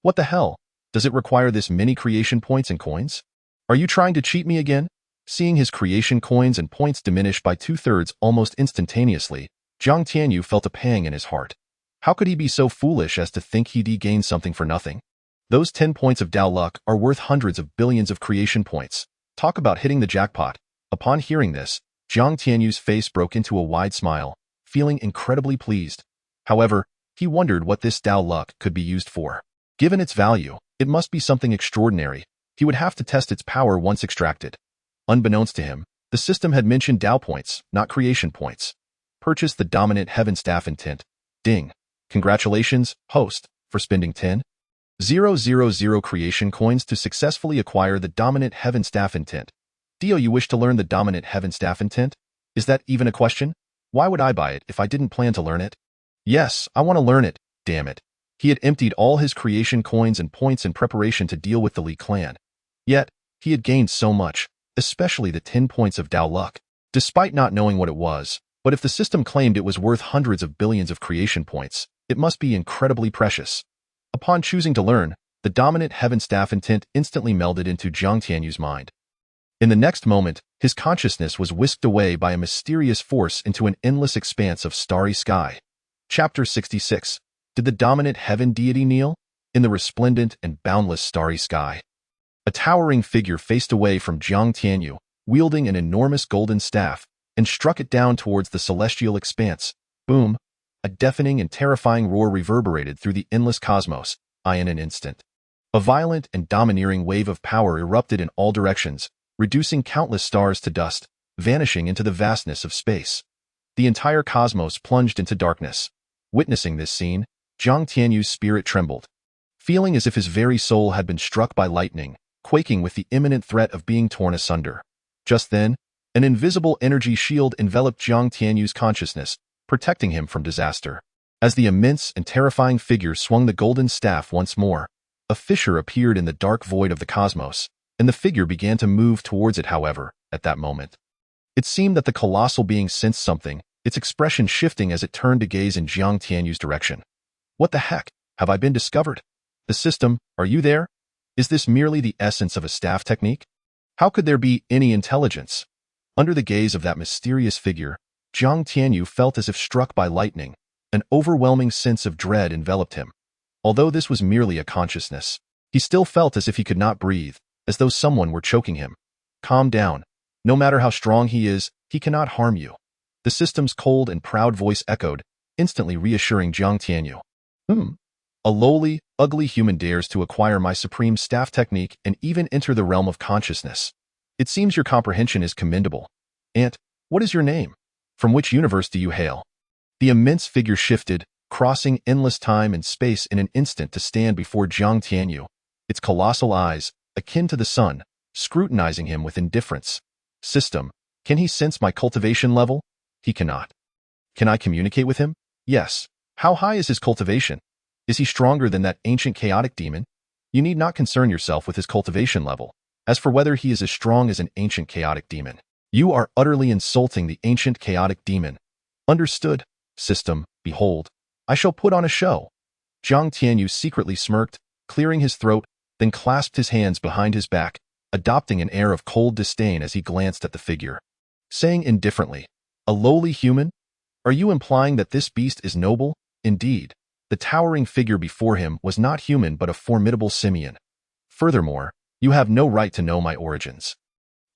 S1: What the hell? Does it require this many creation points and coins? Are you trying to cheat me again? Seeing his creation coins and points diminish by 2/3 almost instantaneously, Jiang Tianyu felt a pang in his heart. How could he be so foolish as to think he'd gain something for nothing? Those 10 points of Dao luck are worth hundreds of billions of creation points. Talk about hitting the jackpot. Upon hearing this, Jiang Tianyu's face broke into a wide smile, feeling incredibly pleased. However, he wondered what this Dao luck could be used for. Given its value, it must be something extraordinary. He would have to test its power once extracted. Unbeknownst to him, the system had mentioned Dao points, not creation points. Purchase the dominant heaven staff intent. Ding. Congratulations, host, for spending 10,000 creation coins to successfully acquire the dominant heaven staff intent. Do you wish to learn the dominant heaven staff intent? Is that even a question? Why would I buy it if I didn't plan to learn it? Yes, I want to learn it, damn it. He had emptied all his creation coins and points in preparation to deal with the Li Clan. Yet, he had gained so much, especially the 10 points of Dao luck, despite not knowing what it was. But if the system claimed it was worth hundreds of billions of creation points, it must be incredibly precious. Upon choosing to learn, the dominant heaven staff intent instantly melded into Jiang Tianyu's mind. In the next moment, his consciousness was whisked away by a mysterious force into an endless expanse of starry sky. Chapter 66. Did the dominant heaven deity kneel? In the resplendent and boundless starry sky, a towering figure faced away from Jiang Tianyu, wielding an enormous golden staff, and struck it down towards the celestial expanse. Boom! A deafening and terrifying roar reverberated through the endless cosmos, in an instant. A violent and domineering wave of power erupted in all directions, reducing countless stars to dust, vanishing into the vastness of space. The entire cosmos plunged into darkness. Witnessing this scene, Jiang Tianyu's spirit trembled, feeling as if his very soul had been struck by lightning, quaking with the imminent threat of being torn asunder. Just then, an invisible energy shield enveloped Jiang Tianyu's consciousness, protecting him from disaster. As the immense and terrifying figure swung the golden staff once more, a fissure appeared in the dark void of the cosmos, and the figure began to move towards it. However, at that moment, it seemed that the colossal being sensed something, its expression shifting as it turned to gaze in Jiang Tianyu's direction. What the heck? Have I been discovered? The system, are you there? Is this merely the essence of a staff technique? How could there be any intelligence? Under the gaze of that mysterious figure, Jiang Tianyu felt as if struck by lightning. An overwhelming sense of dread enveloped him. Although this was merely a consciousness, he still felt as if he could not breathe, as though someone were choking him. Calm down. No matter how strong he is, he cannot harm you. The system's cold and proud voice echoed, instantly reassuring Jiang Tianyu. A lowly, ugly human dares to acquire my supreme staff technique and even enter the realm of consciousness. It seems your comprehension is commendable. Aunt, what is your name? From which universe do you hail? The immense figure shifted, crossing endless time and space in an instant to stand before Jiang Tianyu, its colossal eyes, akin to the sun, scrutinizing him with indifference. System, can he sense my cultivation level? He cannot. Can I communicate with him? Yes. How high is his cultivation? Is he stronger than that ancient chaotic demon? You need not concern yourself with his cultivation level. As for whether he is as strong as an ancient chaotic demon, you are utterly insulting the ancient chaotic demon. Understood? System, behold, I shall put on a show. Jiang Tianyu secretly smirked, clearing his throat, then clasped his hands behind his back, adopting an air of cold disdain as he glanced at the figure. Saying indifferently, a lowly human? Are you implying that this beast is noble? Indeed. The towering figure before him was not human but a formidable simian. Furthermore, you have no right to know my origins.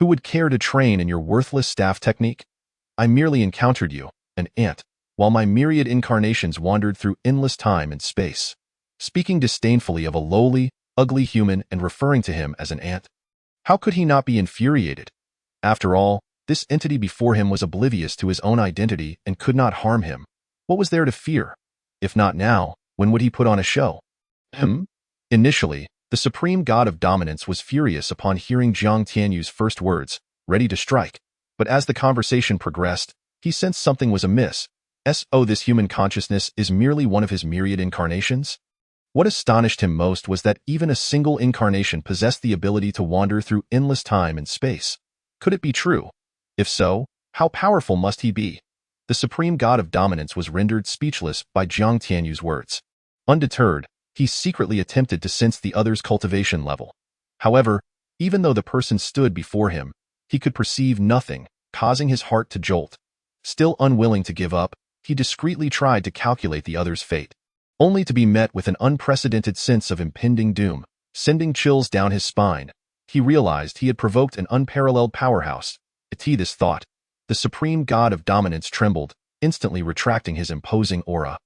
S1: Who would care to train in your worthless staff technique? I merely encountered you, an ant, while my myriad incarnations wandered through endless time and space. Speaking disdainfully of a lowly, ugly human and referring to him as an ant. How could he not be infuriated? After all, this entity before him was oblivious to his own identity and could not harm him. What was there to fear? If not now, when would he put on a show? Initially, the supreme god of dominance was furious upon hearing Jiang Tianyu's first words, ready to strike. But as the conversation progressed, he sensed something was amiss. This human consciousness is merely one of his myriad incarnations? What astonished him most was that even a single incarnation possessed the ability to wander through endless time and space. Could it be true? If so, how powerful must he be? The supreme god of dominance was rendered speechless by Jiang Tianyu's words. Undeterred, he secretly attempted to sense the other's cultivation level. However, even though the person stood before him, he could perceive nothing, causing his heart to jolt. Still unwilling to give up, he discreetly tried to calculate the other's fate, only to be met with an unprecedented sense of impending doom, sending chills down his spine. He realized he had provoked an unparalleled powerhouse. At this thought, the supreme god of dominance trembled, instantly retracting his imposing aura.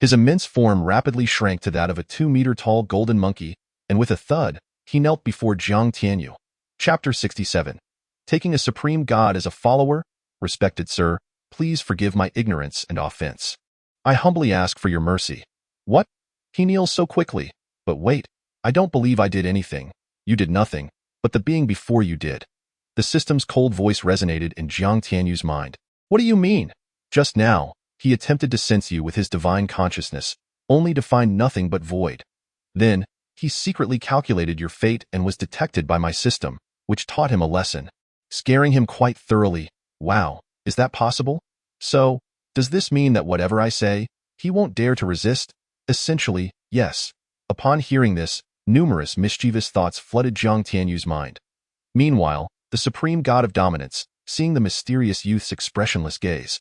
S1: His immense form rapidly shrank to that of a 2-meter-tall golden monkey, and with a thud, he knelt before Jiang Tianyu. Chapter 67. Taking a supreme god as a follower? Respected sir, please forgive my ignorance and offense. I humbly ask for your mercy. What? He kneels so quickly. But wait, I don't believe I did anything. You did nothing, but the being before you did. The system's cold voice resonated in Jiang Tianyu's mind. What do you mean? Just now, he attempted to sense you with his divine consciousness, only to find nothing but void. Then, he secretly calculated your fate and was detected by my system, which taught him a lesson, scaring him quite thoroughly. Wow, is that possible? So, does this mean that whatever I say, he won't dare to resist? Essentially, yes. Upon hearing this, numerous mischievous thoughts flooded Jiang Tianyu's mind. Meanwhile, the supreme god of dominance, seeing the mysterious youth's expressionless gaze,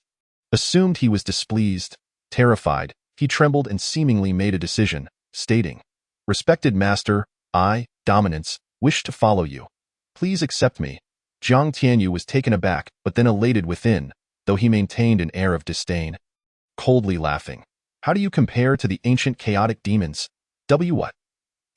S1: assumed he was displeased. Terrified, he trembled and seemingly made a decision, stating, "Respected master, I, dominance, wish to follow you. Please accept me." Jiang Tianyu was taken aback, but then elated within, though he maintained an air of disdain. Coldly laughing, "How do you compare to the ancient chaotic demons?" What?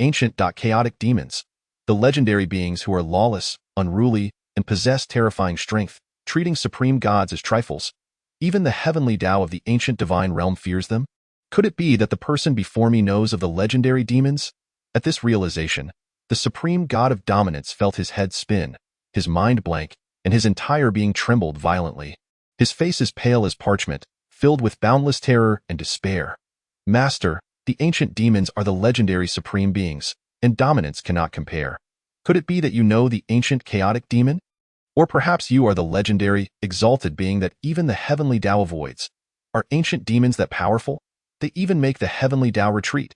S1: Ancient chaotic demons. The legendary beings who are lawless, unruly, and possess terrifying strength, treating supreme gods as trifles. Even the heavenly Tao of the ancient divine realm fears them? Could it be that the person before me knows of the legendary demons? At this realization, the supreme god of dominance felt his head spin, his mind blank, and his entire being trembled violently. His face is pale as parchment, filled with boundless terror and despair. "Master, the ancient demons are the legendary supreme beings, and dominance cannot compare. Could it be that you know the ancient chaotic demon? Or perhaps you are the legendary, exalted being that even the heavenly Tao avoids? Are ancient demons that powerful? They even make the heavenly Tao retreat."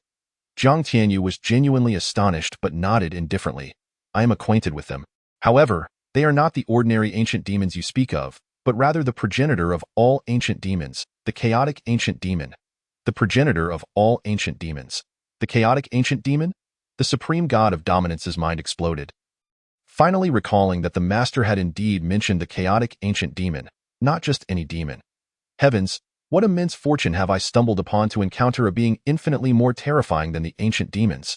S1: Jiang Tianyu was genuinely astonished but nodded indifferently. "I am acquainted with them. However, they are not the ordinary ancient demons you speak of, but rather the progenitor of all ancient demons, the chaotic ancient demon." The progenitor of all ancient demons. The chaotic ancient demon? The supreme god of dominance's mind exploded. Finally recalling that the master had indeed mentioned the chaotic ancient demon, not just any demon. Heavens, what immense fortune have I stumbled upon to encounter a being infinitely more terrifying than the ancient demons.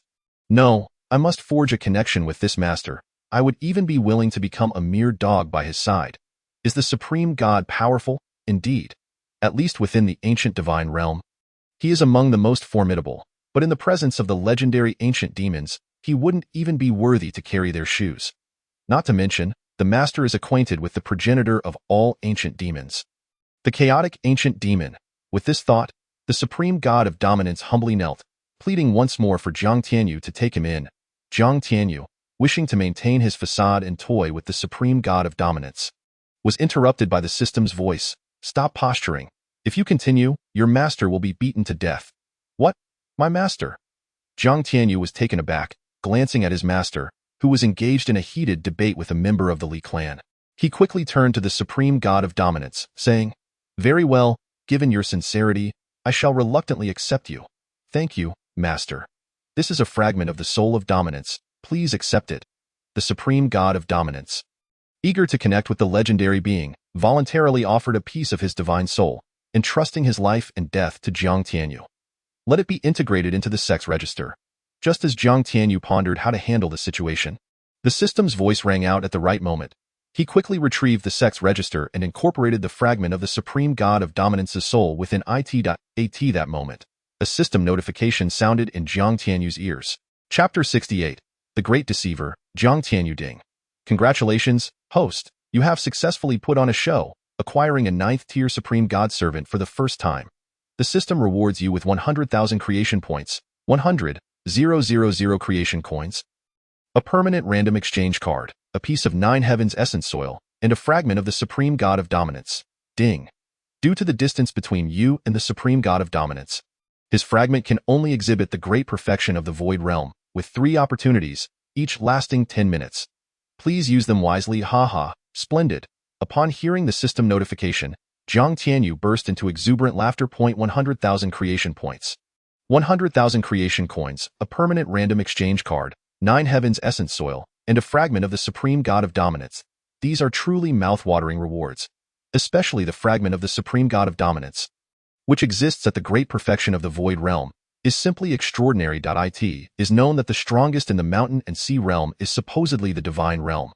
S1: No, I must forge a connection with this master. I would even be willing to become a mere dog by his side. Is the supreme god powerful? Indeed. At least within the ancient divine realm. He is among the most formidable, but in the presence of the legendary ancient demons, he wouldn't even be worthy to carry their shoes. Not to mention, the master is acquainted with the progenitor of all ancient demons. The chaotic ancient demon. With this thought, the supreme god of dominance humbly knelt, pleading once more for Jiang Tianyu to take him in. Jiang Tianyu, wishing to maintain his facade and toy with the supreme god of dominance, was interrupted by the system's voice. "Stop posturing. If you continue, your master will be beaten to death." "What? My master?" Jiang Tianyu was taken aback, glancing at his master, who was engaged in a heated debate with a member of the Li clan. He quickly turned to the supreme god of dominance, saying, "Very well, given your sincerity, I shall reluctantly accept you. Thank you, master. This is a fragment of the soul of dominance. Please accept it." The supreme god of dominance, eager to connect with the legendary being, voluntarily offered a piece of his divine soul, entrusting his life and death to Jiang Tianyu. "Let it be integrated into the sex register." Just as Jiang Tianyu pondered how to handle the situation, the system's voice rang out at the right moment. He quickly retrieved the sex register and incorporated the fragment of the supreme god of dominance's soul within it.at that moment. A system notification sounded in Jiang Tianyu's ears. Chapter 68. The Great Deceiver, Jiang Tianyu Ding. Congratulations, host. You have successfully put on a show, acquiring a 9th-tier Supreme God Servant for the first time. The system rewards you with 100,000 creation points, 100,000 creation coins, a permanent random exchange card, a piece of 9 Heavens Essence Soil, and a fragment of the Supreme God of Dominance. Ding. Due to the distance between you and the Supreme God of Dominance, his fragment can only exhibit the great perfection of the Void Realm, with 3 opportunities, each lasting 10 minutes. Please use them wisely. Haha, splendid. Upon hearing the system notification, Jiang Tianyu burst into exuberant laughter. 100,000 creation points, 100,000 creation coins, a permanent random exchange card, 9 Heavens Essence Soil, and a fragment of the Supreme God of Dominance. These are truly mouth-watering rewards, especially the fragment of the Supreme God of Dominance, which exists at the great perfection of the Void Realm, is simply extraordinary. It is known that the strongest in the mountain and sea realm is supposedly the Divine Realm.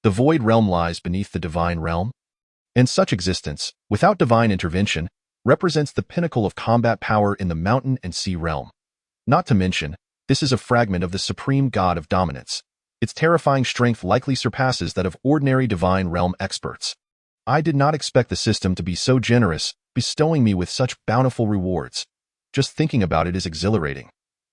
S1: The Void Realm lies beneath the Divine Realm, and such existence, without divine intervention, represents the pinnacle of combat power in the mountain and sea realm. Not to mention, this is a fragment of the Supreme God of Dominance. Its terrifying strength likely surpasses that of ordinary Divine Realm experts. I did not expect the system to be so generous, bestowing me with such bountiful rewards. Just thinking about it is exhilarating.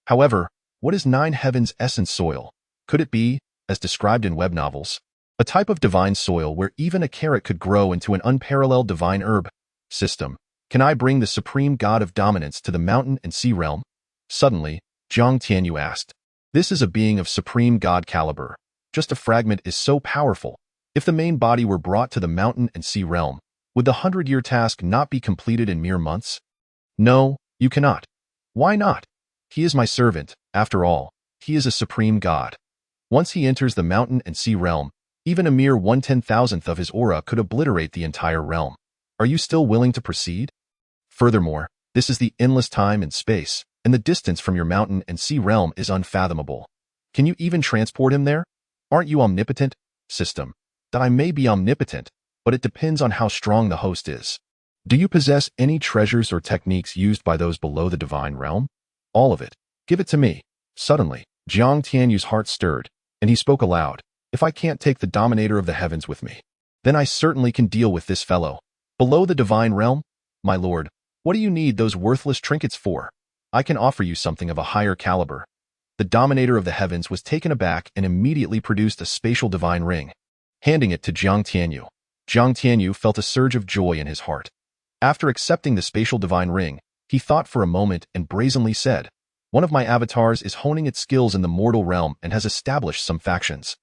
S1: However, what is 9 Heavens Essence Soil? Could it be, as described in web novels, a type of divine soil where even a carrot could grow into an unparalleled divine herb? System, can I bring the Supreme God of Dominance to the mountain and sea realm? Suddenly, Jiang Tianyu asked. This is a being of Supreme God caliber. Just a fragment is so powerful. If the main body were brought to the mountain and sea realm, would the 100-year task not be completed in mere months? No, you cannot. Why not? He is my servant, after all. He is a supreme god. Once he enters the mountain and sea realm, even a mere 1/10,000th of his aura could obliterate the entire realm. Are you still willing to proceed? Furthermore, this is the endless time and space, and the distance from your mountain and sea realm is unfathomable. Can you even transport him there? Aren't you omnipotent? System. That I may be omnipotent, but it depends on how strong the host is. Do you possess any treasures or techniques used by those below the divine realm? All of it. Give it to me. Suddenly, Jiang Tianyu's heart stirred, and he spoke aloud. If I can't take the dominator of the heavens with me, then I certainly can deal with this fellow. Below the divine realm? My lord, what do you need those worthless trinkets for? I can offer you something of a higher caliber. The dominator of the heavens was taken aback and immediately produced a spatial divine ring. Handing it to Jiang Tianyu, Jiang Tianyu felt a surge of joy in his heart. After accepting the spatial divine ring, he thought for a moment and brazenly said, one of my avatars is honing its skills in the mortal realm and has established some factions.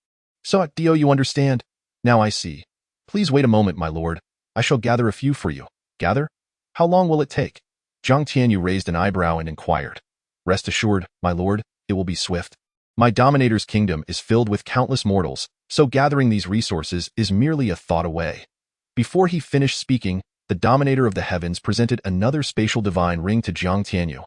S1: So, do you understand? Now I see. Please wait a moment, my lord. I shall gather a few for you. Gather? How long will it take? Jiang Tianyu raised an eyebrow and inquired. Rest assured, my lord, it will be swift. My dominator's kingdom is filled with countless mortals, so gathering these resources is merely a thought away. Before he finished speaking, the dominator of the heavens presented another spatial divine ring to Jiang Tianyu,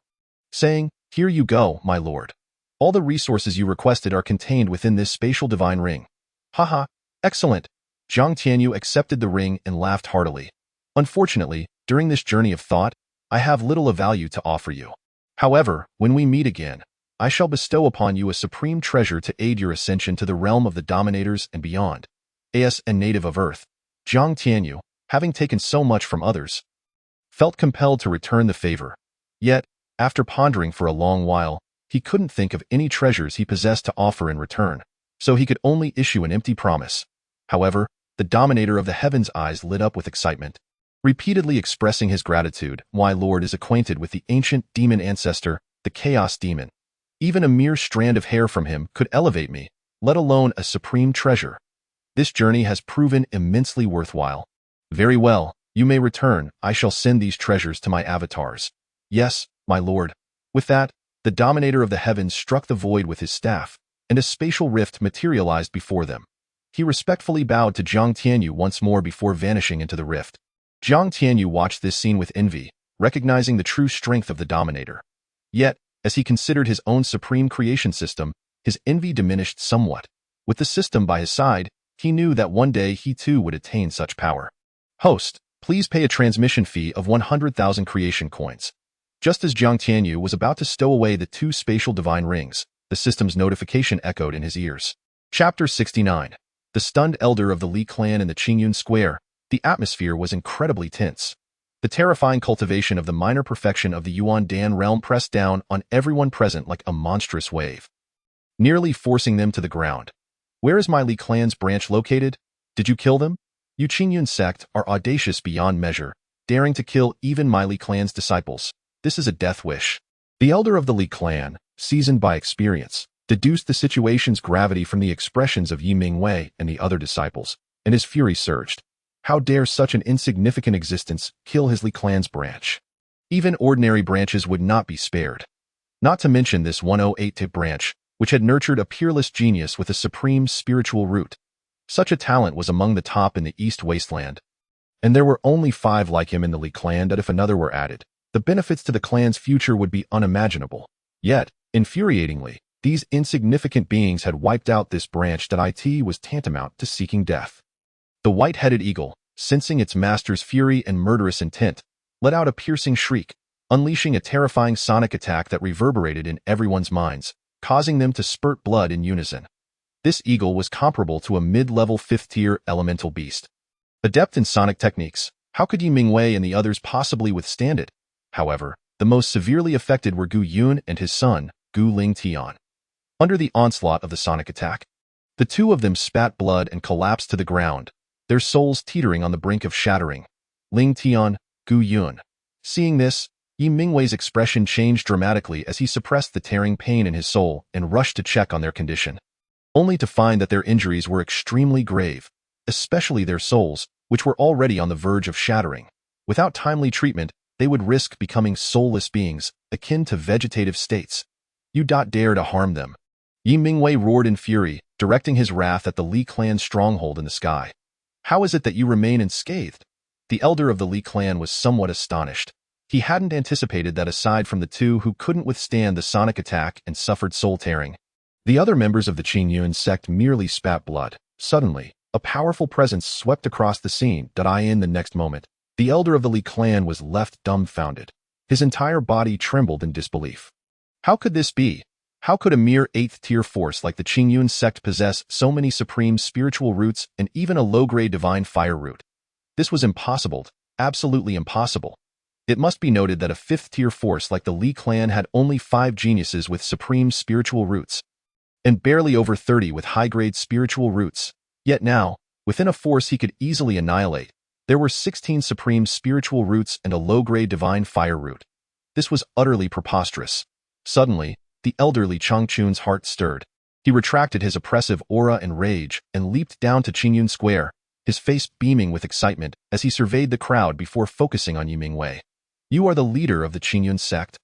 S1: saying, here you go, my lord. All the resources you requested are contained within this spatial divine ring. Haha, excellent. Jiang Tianyu accepted the ring and laughed heartily. Unfortunately, during this journey of thought, I have little of value to offer you. However, when we meet again, I shall bestow upon you a supreme treasure to aid your ascension to the realm of the dominators and beyond. As a native of Earth, Jiang Tianyu, having taken so much from others, felt compelled to return the favor. Yet, after pondering for a long while, he couldn't think of any treasures he possessed to offer in return, so he could only issue an empty promise. However, the dominator of the heavens' eyes lit up with excitement. Repeatedly expressing his gratitude, my lord is acquainted with the ancient demon ancestor, the chaos demon. Even a mere strand of hair from him could elevate me, let alone a supreme treasure. This journey has proven immensely worthwhile. Very well, you may return. I shall send these treasures to my avatars. Yes, my lord. With that, the dominator of the heavens struck the void with his staff, and a spatial rift materialized before them. He respectfully bowed to Jiang Tianyu once more before vanishing into the rift. Jiang Tianyu watched this scene with envy, recognizing the true strength of the dominator. Yet, as he considered his own supreme creation system, his envy diminished somewhat. With the system by his side, he knew that one day he too would attain such power. Host, please pay a transmission fee of 100,000 creation coins. Just as Jiang Tianyu was about to stow away the two spatial divine rings, the system's notification echoed in his ears. Chapter 69. The stunned elder of the Li Clan in the Qingyun Square. The atmosphere was incredibly tense. The terrifying cultivation of the minor perfection of the Yuan Dan realm pressed down on everyone present like a monstrous wave, nearly forcing them to the ground. Where is my Li Clan's branch located? Did you kill them? You Qingyun Sect are audacious beyond measure, daring to kill even my Li Clan's disciples. This is a death wish. The elder of the Li Clan, seasoned by experience, deduced the situation's gravity from the expressions of Yi Mingwei and the other disciples, and his fury surged. How dare such an insignificant existence kill his Li Clan's branch? Even ordinary branches would not be spared. Not to mention this 108-tip branch, which had nurtured a peerless genius with a supreme spiritual root. Such a talent was among the top in the East Wasteland. And there were only 5 like him in the Li Clan that if another were added, the benefits to the clan's future would be unimaginable. Yet, infuriatingly, these insignificant beings had wiped out this branch that was tantamount to seeking death. The white-headed eagle, sensing its master's fury and murderous intent, let out a piercing shriek, unleashing a terrifying sonic attack that reverberated in everyone's minds, causing them to spurt blood in unison. This eagle was comparable to a mid-level 5th-tier elemental beast. Adept in sonic techniques, how could Yi Mingwei and the others possibly withstand it? However, the most severely affected were Gu Yun and his son, Gu Ling Tian. Under the onslaught of the sonic attack, the two of them spat blood and collapsed to the ground, their souls teetering on the brink of shattering. Ling Tian, Gu Yun. Seeing this, Yi Mingwei's expression changed dramatically as he suppressed the tearing pain in his soul and rushed to check on their condition, only to find that their injuries were extremely grave. especially their souls, which were already on the verge of shattering. Without timely treatment, they would risk becoming soulless beings, akin to vegetative states. You dare to harm them. Yi Mingwei roared in fury, directing his wrath at the Li clan's stronghold in the sky. How is it that you remain unscathed? The elder of the Li clan was somewhat astonished. He hadn't anticipated that aside from the two who couldn't withstand the sonic attack and suffered soul tearing, the other members of the Qingyun Sect merely spat blood. Suddenly, a powerful presence swept across the scene. In the next moment, the elder of the Li clan was left dumbfounded. His entire body trembled in disbelief. How could this be? How could a mere 8th-tier force like the Qingyun Sect possess so many supreme spiritual roots and even a low-grade divine fire root? This was impossible, absolutely impossible. It must be noted that a 5th-tier force like the Li clan had only 5 geniuses with supreme spiritual roots, and barely over 30 with high-grade spiritual roots. Yet now, within a force he could easily annihilate, there were 16 supreme spiritual roots and a low-grade divine fire root. This was utterly preposterous. Suddenly, the elderly Changchun's heart stirred. He retracted his oppressive aura and rage and leaped down to Qingyun Square, his face beaming with excitement as he surveyed the crowd before focusing on Yi Mingwei. You are the leader of the Qingyun Sect?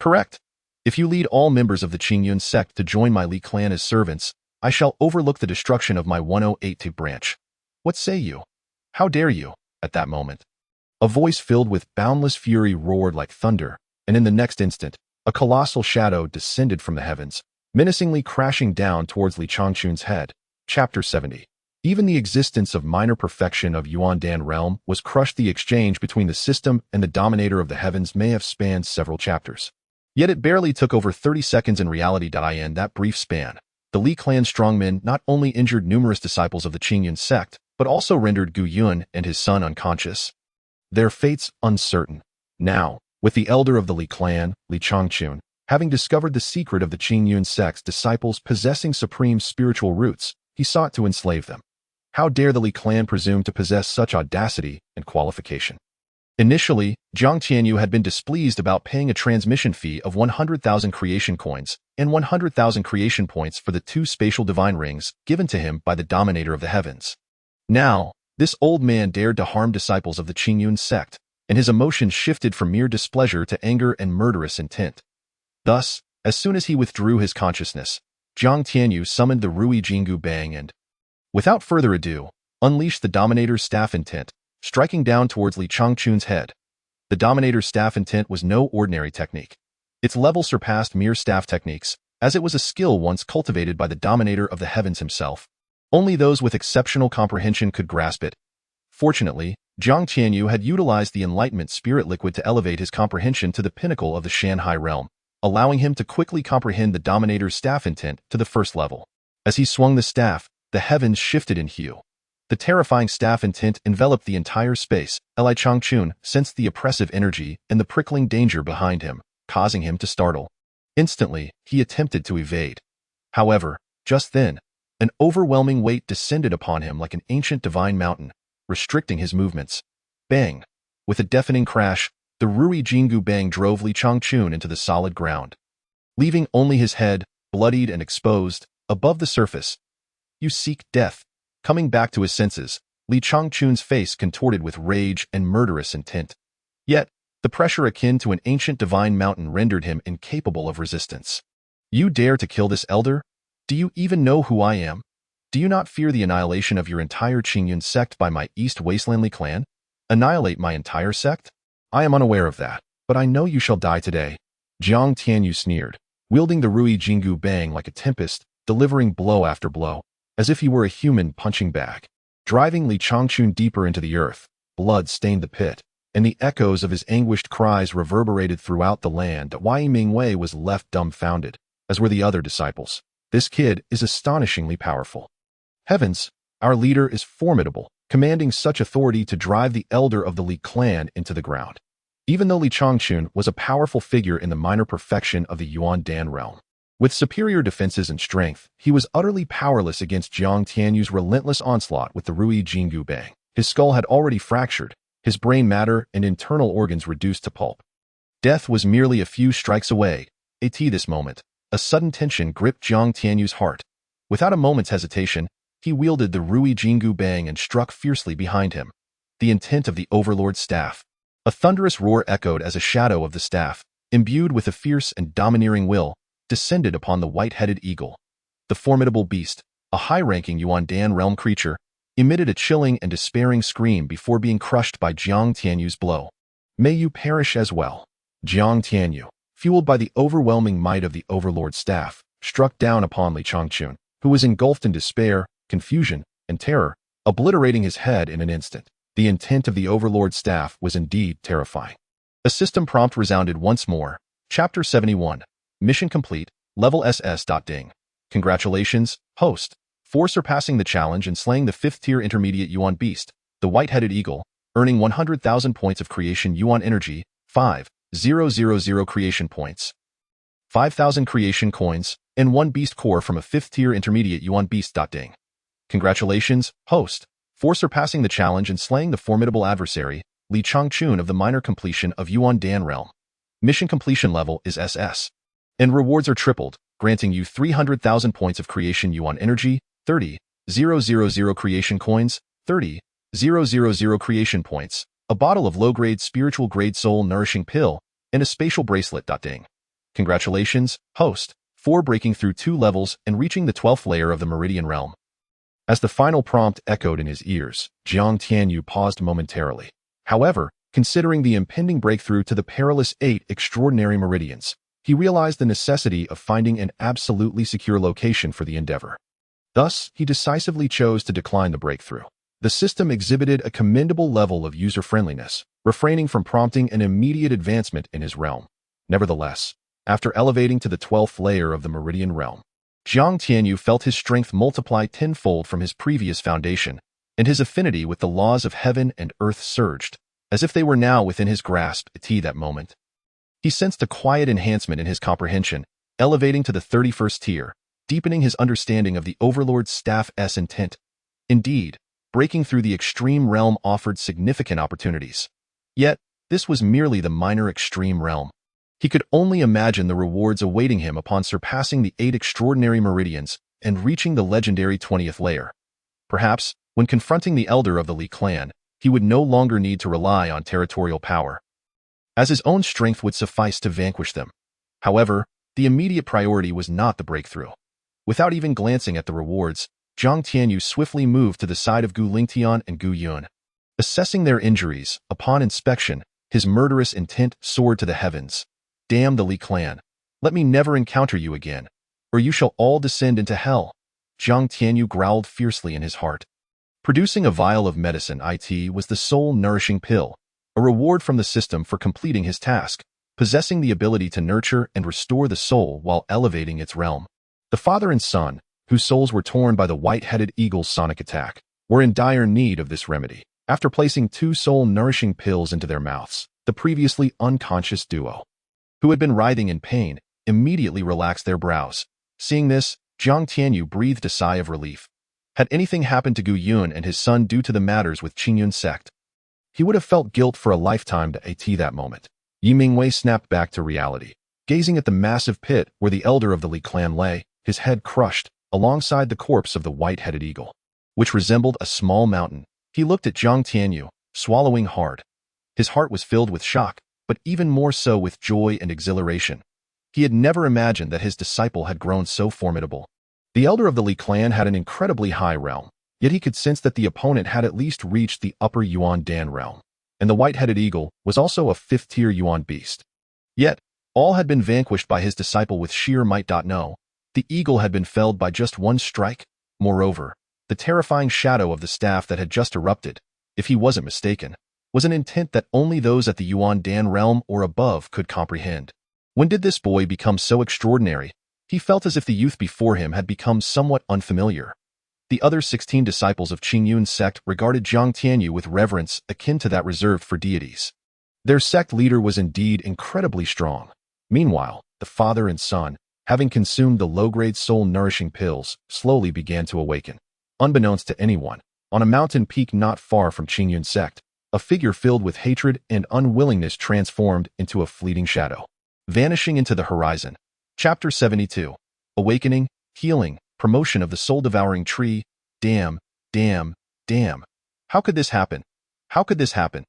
S1: Correct. If you lead all members of the Qingyun Sect to join my Li clan as servants, I shall overlook the destruction of my 108th branch. What say you? How dare you? At that moment, a voice filled with boundless fury roared like thunder, and in the next instant, a colossal shadow descended from the heavens, menacingly crashing down towards Li Changchun's head. Chapter 70. Even the existence of minor perfection of Yuandan realm was crushed. The exchange between the system and the dominator of the heavens may have spanned several chapters. Yet it barely took over 30 seconds in reality. In that brief span, the Li clan strongmen not only injured numerous disciples of the Qingyun Sect, but also rendered Gu Yun and his son unconscious. Their fates uncertain. Now, with the elder of the Li clan, Li Changchun, having discovered the secret of the Qingyun Sect's disciples possessing supreme spiritual roots, he sought to enslave them. How dare the Li clan presume to possess such audacity and qualification? Initially, Jiang Tianyu had been displeased about paying a transmission fee of 100,000 creation coins and 100,000 creation points for the 2 spatial divine rings given to him by the dominator of the heavens. Now, this old man dared to harm disciples of the Qingyun Sect, and his emotions shifted from mere displeasure to anger and murderous intent. Thus, as soon as he withdrew his consciousness, Jiang Tianyu summoned the Ruyi Jingu Bang and, without further ado, unleashed the Dominator's staff intent, striking down towards Li Changchun's head. The Dominator's staff intent was no ordinary technique. Its level surpassed mere staff techniques, as it was a skill once cultivated by the Dominator of the heavens himself. Only those with exceptional comprehension could grasp it. Fortunately, Jiang Tianyu had utilized the Enlightenment Spirit Liquid to elevate his comprehension to the pinnacle of the Shanhai realm, allowing him to quickly comprehend the Dominator's staff intent to the first level. As he swung the staff, the heavens shifted in hue. The terrifying staff intent enveloped the entire space. Li Changchun sensed the oppressive energy and the prickling danger behind him, causing him to startle. Instantly, he attempted to evade. However, just then, an overwhelming weight descended upon him like an ancient divine mountain, restricting his movements. Bang! With a deafening crash, the Ruyi Jingu Bang drove Li Changchun into the solid ground, leaving only his head, bloodied and exposed, above the surface. You seek death. Coming back to his senses, Li Changchun's face contorted with rage and murderous intent. Yet, the pressure akin to an ancient divine mountain rendered him incapable of resistance. You dare to kill this elder? Do you even know who I am? Do you not fear the annihilation of your entire Qingyun Sect by my East Wasteland Li clan? Annihilate my entire sect? I am unaware of that, but I know you shall die today. Jiang Tianyu sneered, wielding the Ruyi Jingu Bang like a tempest, delivering blow after blow, as if he were a human punching bag. Driving Li Changchun deeper into the earth, blood stained the pit, and the echoes of his anguished cries reverberated throughout the land. Yi Mingwei was left dumbfounded, as were the other disciples. This kid is astonishingly powerful. Heavens, our leader is formidable, commanding such authority to drive the elder of the Li clan into the ground. Even though Li Changchun was a powerful figure in the minor perfection of the Yuandan realm, with superior defenses and strength, he was utterly powerless against Jiang Tianyu's relentless onslaught with the Ruyi Jingu Bang. His skull had already fractured, his brain matter and internal organs reduced to pulp. Death was merely a few strikes away. This moment, a sudden tension gripped Jiang Tianyu's heart. Without a moment's hesitation, He wielded the Ruyi Jingu bang and struck fiercely behind him. The intent of the Overlord's staff. A thunderous roar echoed as a shadow of the staff, imbued with a fierce and domineering will, descended upon the white-headed eagle. The formidable beast, a high-ranking Yuan Dan realm creature, emitted a chilling and despairing scream before being crushed by Jiang Tianyu's blow. May you perish as well. Jiang Tianyu, fueled by the overwhelming might of the Overlord's staff, struck down upon Li Changchun, who was engulfed in despair, confusion, and terror, obliterating his head in an instant. The intent of the Overlord's staff was indeed terrifying. A system prompt resounded once more. Chapter 71. Mission complete. Level SS. Ding. Congratulations, host, for surpassing the challenge and slaying the 5th-tier intermediate Yuan beast, the white-headed eagle, earning 100,000 points of creation Yuan energy, 5,000 creation points, 5,000 creation coins, and 1 beast core from a 5th-tier intermediate Yuan beast. Ding. Congratulations, host, for surpassing the challenge and slaying the formidable adversary, Li Changchun of the minor completion of Yuan Dan realm. Mission completion level is SS. And rewards are tripled, granting you 300,000 points of creation Yuan energy, 30,000 creation coins, 30,000 creation points, a bottle of low-grade spiritual-grade soul-nourishing pill, and a spatial bracelet. Ding. Congratulations, host, for breaking through 2 levels and reaching the 12th layer of the Meridian realm. As the final prompt echoed in his ears, Jiang Tianyu paused momentarily. However, considering the impending breakthrough to the perilous 8 extraordinary meridians, he realized the necessity of finding an absolutely secure location for the endeavor. Thus, he decisively chose to decline the breakthrough. The system exhibited a commendable level of user-friendliness, refraining from prompting an immediate advancement in his realm. Nevertheless, after elevating to the 12th layer of the Meridian realm, Jiang Tianyu felt his strength multiply tenfold from his previous foundation, and his affinity with the laws of heaven and earth surged, as if they were now within his grasp at that moment. He sensed a quiet enhancement in his comprehension, elevating to the 31st tier, deepening his understanding of the Overlord's staff's intent. Indeed, breaking through the extreme realm offered significant opportunities. Yet, this was merely the minor extreme realm. He could only imagine the rewards awaiting him upon surpassing the 8 extraordinary meridians and reaching the legendary 20th layer. Perhaps, when confronting the elder of the Li Clan, he would no longer need to rely on territorial power, as his own strength would suffice to vanquish them. However, the immediate priority was not the breakthrough. Without even glancing at the rewards, Jiang Tianyu swiftly moved to the side of Gu Lingtian and Gu Yun. Assessing their injuries, upon inspection, his murderous intent soared to the heavens. Damn the Li Clan. Let me never encounter you again, or you shall all descend into hell. Jiang Tianyu growled fiercely in his heart. Producing a vial of medicine was the soul-nourishing pill, a reward from the system for completing his task, possessing the ability to nurture and restore the soul while elevating its realm. The father and son, whose souls were torn by the white-headed eagle's sonic attack, were in dire need of this remedy. After placing 2 soul-nourishing pills into their mouths, the previously unconscious duo, who had been writhing in pain, immediately relaxed their brows. Seeing this, Jiang Tianyu breathed a sigh of relief. Had anything happened to Gu Yun and his son due to the matters with Qingyun Sect, he would have felt guilt for a lifetime to that moment. Yi Mingwei snapped back to reality, gazing at the massive pit where the elder of the Li Clan lay, his head crushed, alongside the corpse of the white-headed eagle, which resembled a small mountain. He looked at Jiang Tianyu, swallowing hard. His heart was filled with shock, but even more so with joy and exhilaration. He had never imagined that his disciple had grown so formidable. The elder of the Li Clan had an incredibly high realm, yet he could sense that the opponent had at least reached the upper Yuan Dan realm, and the white-headed eagle was also a 5th-tier Yuan beast. Yet, all had been vanquished by his disciple with sheer might. No, the eagle had been felled by just 1 strike. Moreover, the terrifying shadow of the staff that had just erupted, if he wasn't mistaken, was an intent that only those at the Yuan Dan realm or above could comprehend. When did this boy become so extraordinary? He felt as if the youth before him had become somewhat unfamiliar. The other 16 disciples of Qingyun Sect regarded Jiang Tianyu with reverence akin to that reserved for deities. Their sect leader was indeed incredibly strong. Meanwhile, the father and son, having consumed the low-grade soul-nourishing pills, slowly began to awaken. Unbeknownst to anyone, on a mountain peak not far from Qingyun Sect, a figure filled with hatred and unwillingness transformed into a fleeting shadow, vanishing into the horizon. Chapter 72. Awakening, Healing, Promotion of the Soul-Devouring Tree, Damn, damn, damn. How could this happen? How could this happen?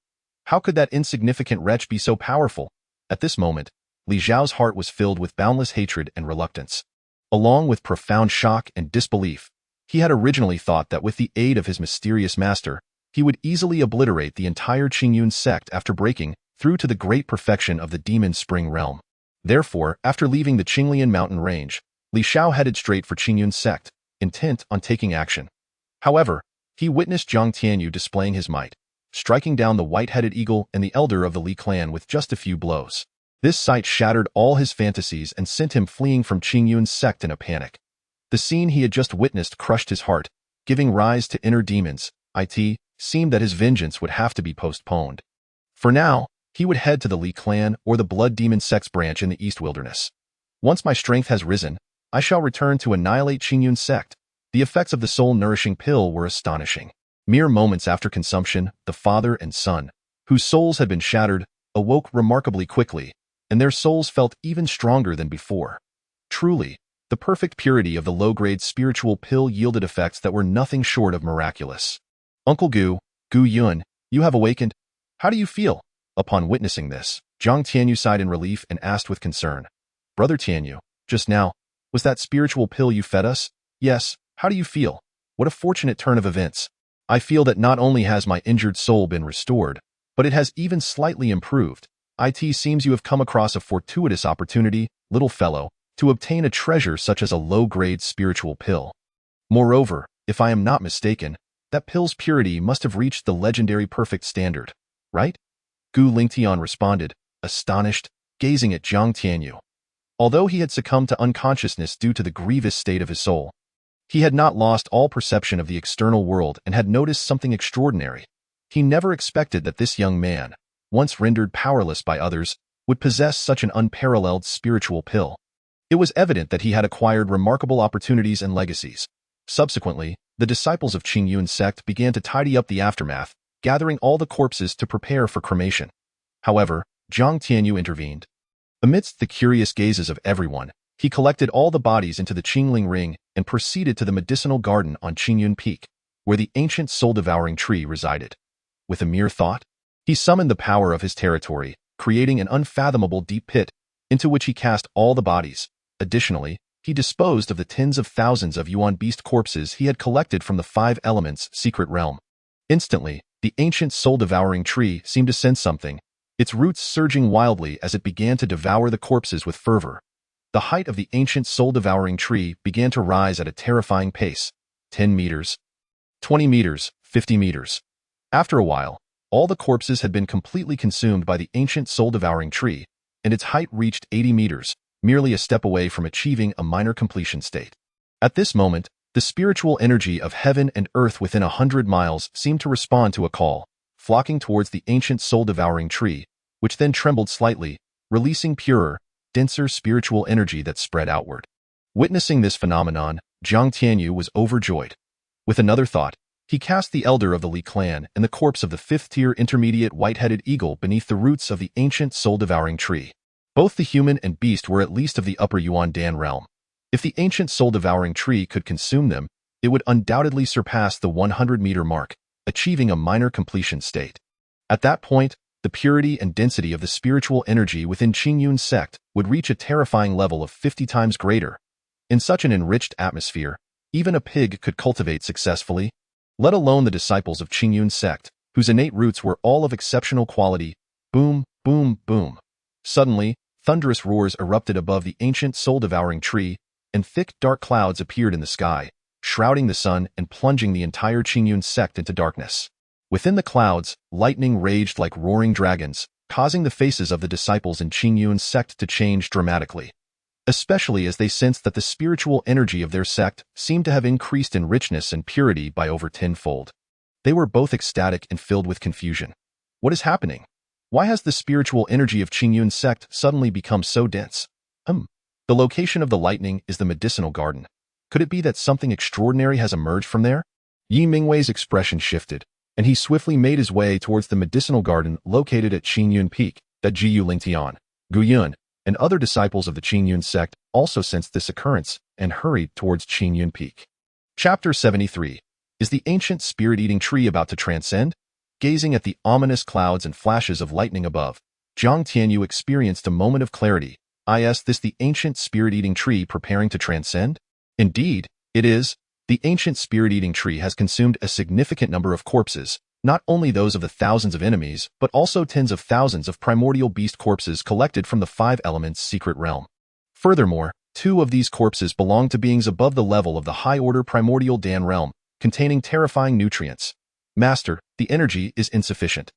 S1: How could that insignificant wretch be so powerful? At this moment, Li Zhao's heart was filled with boundless hatred and reluctance. Along with profound shock and disbelief, he had originally thought that with the aid of his mysterious master, he would easily obliterate the entire Qingyun Sect after breaking through to the great perfection of the Demon Spring realm. Therefore, after leaving the Qinglian mountain range, Li Xiao headed straight for Qingyun Sect, intent on taking action. However, he witnessed Jiang Tianyu displaying his might, striking down the white-headed eagle and the elder of the Li clan with just a few blows. This sight shattered all his fantasies and sent him fleeing from Qingyun's sect in a panic. The scene he had just witnessed crushed his heart, giving rise to inner demons. It seemed that his vengeance would have to be postponed. For now, he would head to the Li clan or the Blood Demon Sect's branch in the East Wilderness. Once my strength has risen, I shall return to annihilate Qingyun Sect. The effects of the soul-nourishing pill were astonishing. Mere moments after consumption, the father and son, whose souls had been shattered, awoke remarkably quickly, and their souls felt even stronger than before. Truly, the perfect purity of the low-grade spiritual pill yielded effects that were nothing short of miraculous. Uncle Gu Yun, you have awakened. How do you feel? Upon witnessing this, Jiang Tianyu sighed in relief and asked with concern. Brother Tianyu, just now, was that spiritual pill you fed us? Yes, how do you feel? What a fortunate turn of events. I feel that not only has my injured soul been restored, but it has even slightly improved. It seems you have come across a fortuitous opportunity, little fellow, to obtain a treasure such as a low-grade spiritual pill. Moreover, if I am not mistaken, that pill's purity must have reached the legendary perfect standard, right? Gu Lingtian responded, astonished, gazing at Jiang Tianyu. Although he had succumbed to unconsciousness due to the grievous state of his soul, he had not lost all perception of the external world and had noticed something extraordinary. He never expected that this young man, once rendered powerless by others, would possess such an unparalleled spiritual pill. It was evident that he had acquired remarkable opportunities and legacies. Subsequently, the disciples of Qingyun Sect began to tidy up the aftermath, gathering all the corpses to prepare for cremation. However, Jiang Tianyu intervened. Amidst the curious gazes of everyone, he collected all the bodies into the Qingling Ring and proceeded to the medicinal garden on Qingyun Peak, where the ancient soul-devouring tree resided. With a mere thought, he summoned the power of his territory, creating an unfathomable deep pit, into which he cast all the bodies. Additionally, he disposed of the tens of thousands of Yuan beast corpses he had collected from the Five Elements secret realm. Instantly, the ancient soul-devouring tree seemed to sense something, its roots surging wildly as it began to devour the corpses with fervor. The height of the ancient soul-devouring tree began to rise at a terrifying pace, 10 meters, 20 meters, 50 meters. After a while, all the corpses had been completely consumed by the ancient soul-devouring tree, and its height reached 80 meters, merely a step away from achieving a minor completion state. At this moment, the spiritual energy of heaven and earth within 100 miles seemed to respond to a call, flocking towards the ancient soul-devouring tree, which then trembled slightly, releasing purer, denser spiritual energy that spread outward. Witnessing this phenomenon, Jiang Tianyu was overjoyed. With another thought, he cast the elder of the Li clan and the corpse of the fifth-tier intermediate white-headed eagle beneath the roots of the ancient soul-devouring tree. Both the human and beast were at least of the upper Yuan Dan realm. If the ancient soul-devouring tree could consume them, it would undoubtedly surpass the 100-meter mark, achieving a minor completion state. At that point, the purity and density of the spiritual energy within Qingyun Sect would reach a terrifying level of 50 times greater. In such an enriched atmosphere, even a pig could cultivate successfully, let alone the disciples of Qingyun Sect, whose innate roots were all of exceptional quality. Boom, boom, boom. Suddenly, thunderous roars erupted above the ancient soul-devouring tree, and thick dark clouds appeared in the sky, shrouding the sun and plunging the entire Qingyun Sect into darkness. Within the clouds, lightning raged like roaring dragons, causing the faces of the disciples in Qingyun Sect to change dramatically, especially as they sensed that the spiritual energy of their sect seemed to have increased in richness and purity by over tenfold. They were both ecstatic and filled with confusion. What is happening? Why has the spiritual energy of Qingyun Sect suddenly become so dense? The location of the lightning is the medicinal garden. Could it be that something extraordinary has emerged from there? Yi Mingwei's expression shifted, and he swiftly made his way towards the medicinal garden located at Qingyun Peak. That Jiu Lingtian, Gu Yun, and other disciples of the Qingyun Sect also sensed this occurrence and hurried towards Qingyun Peak. Chapter 73. Is the ancient spirit-eating tree about to transcend? Gazing at the ominous clouds and flashes of lightning above, Jiang Tianyu experienced a moment of clarity. Is this the ancient spirit-eating tree preparing to transcend? Indeed, it is. The ancient spirit-eating tree has consumed a significant number of corpses, not only those of the thousands of enemies, but also tens of thousands of primordial beast corpses collected from the Five Elements secret realm. Furthermore, 2 of these corpses belong to beings above the level of the high-order primordial Dan realm, containing terrifying nutrients. Master, the energy is insufficient.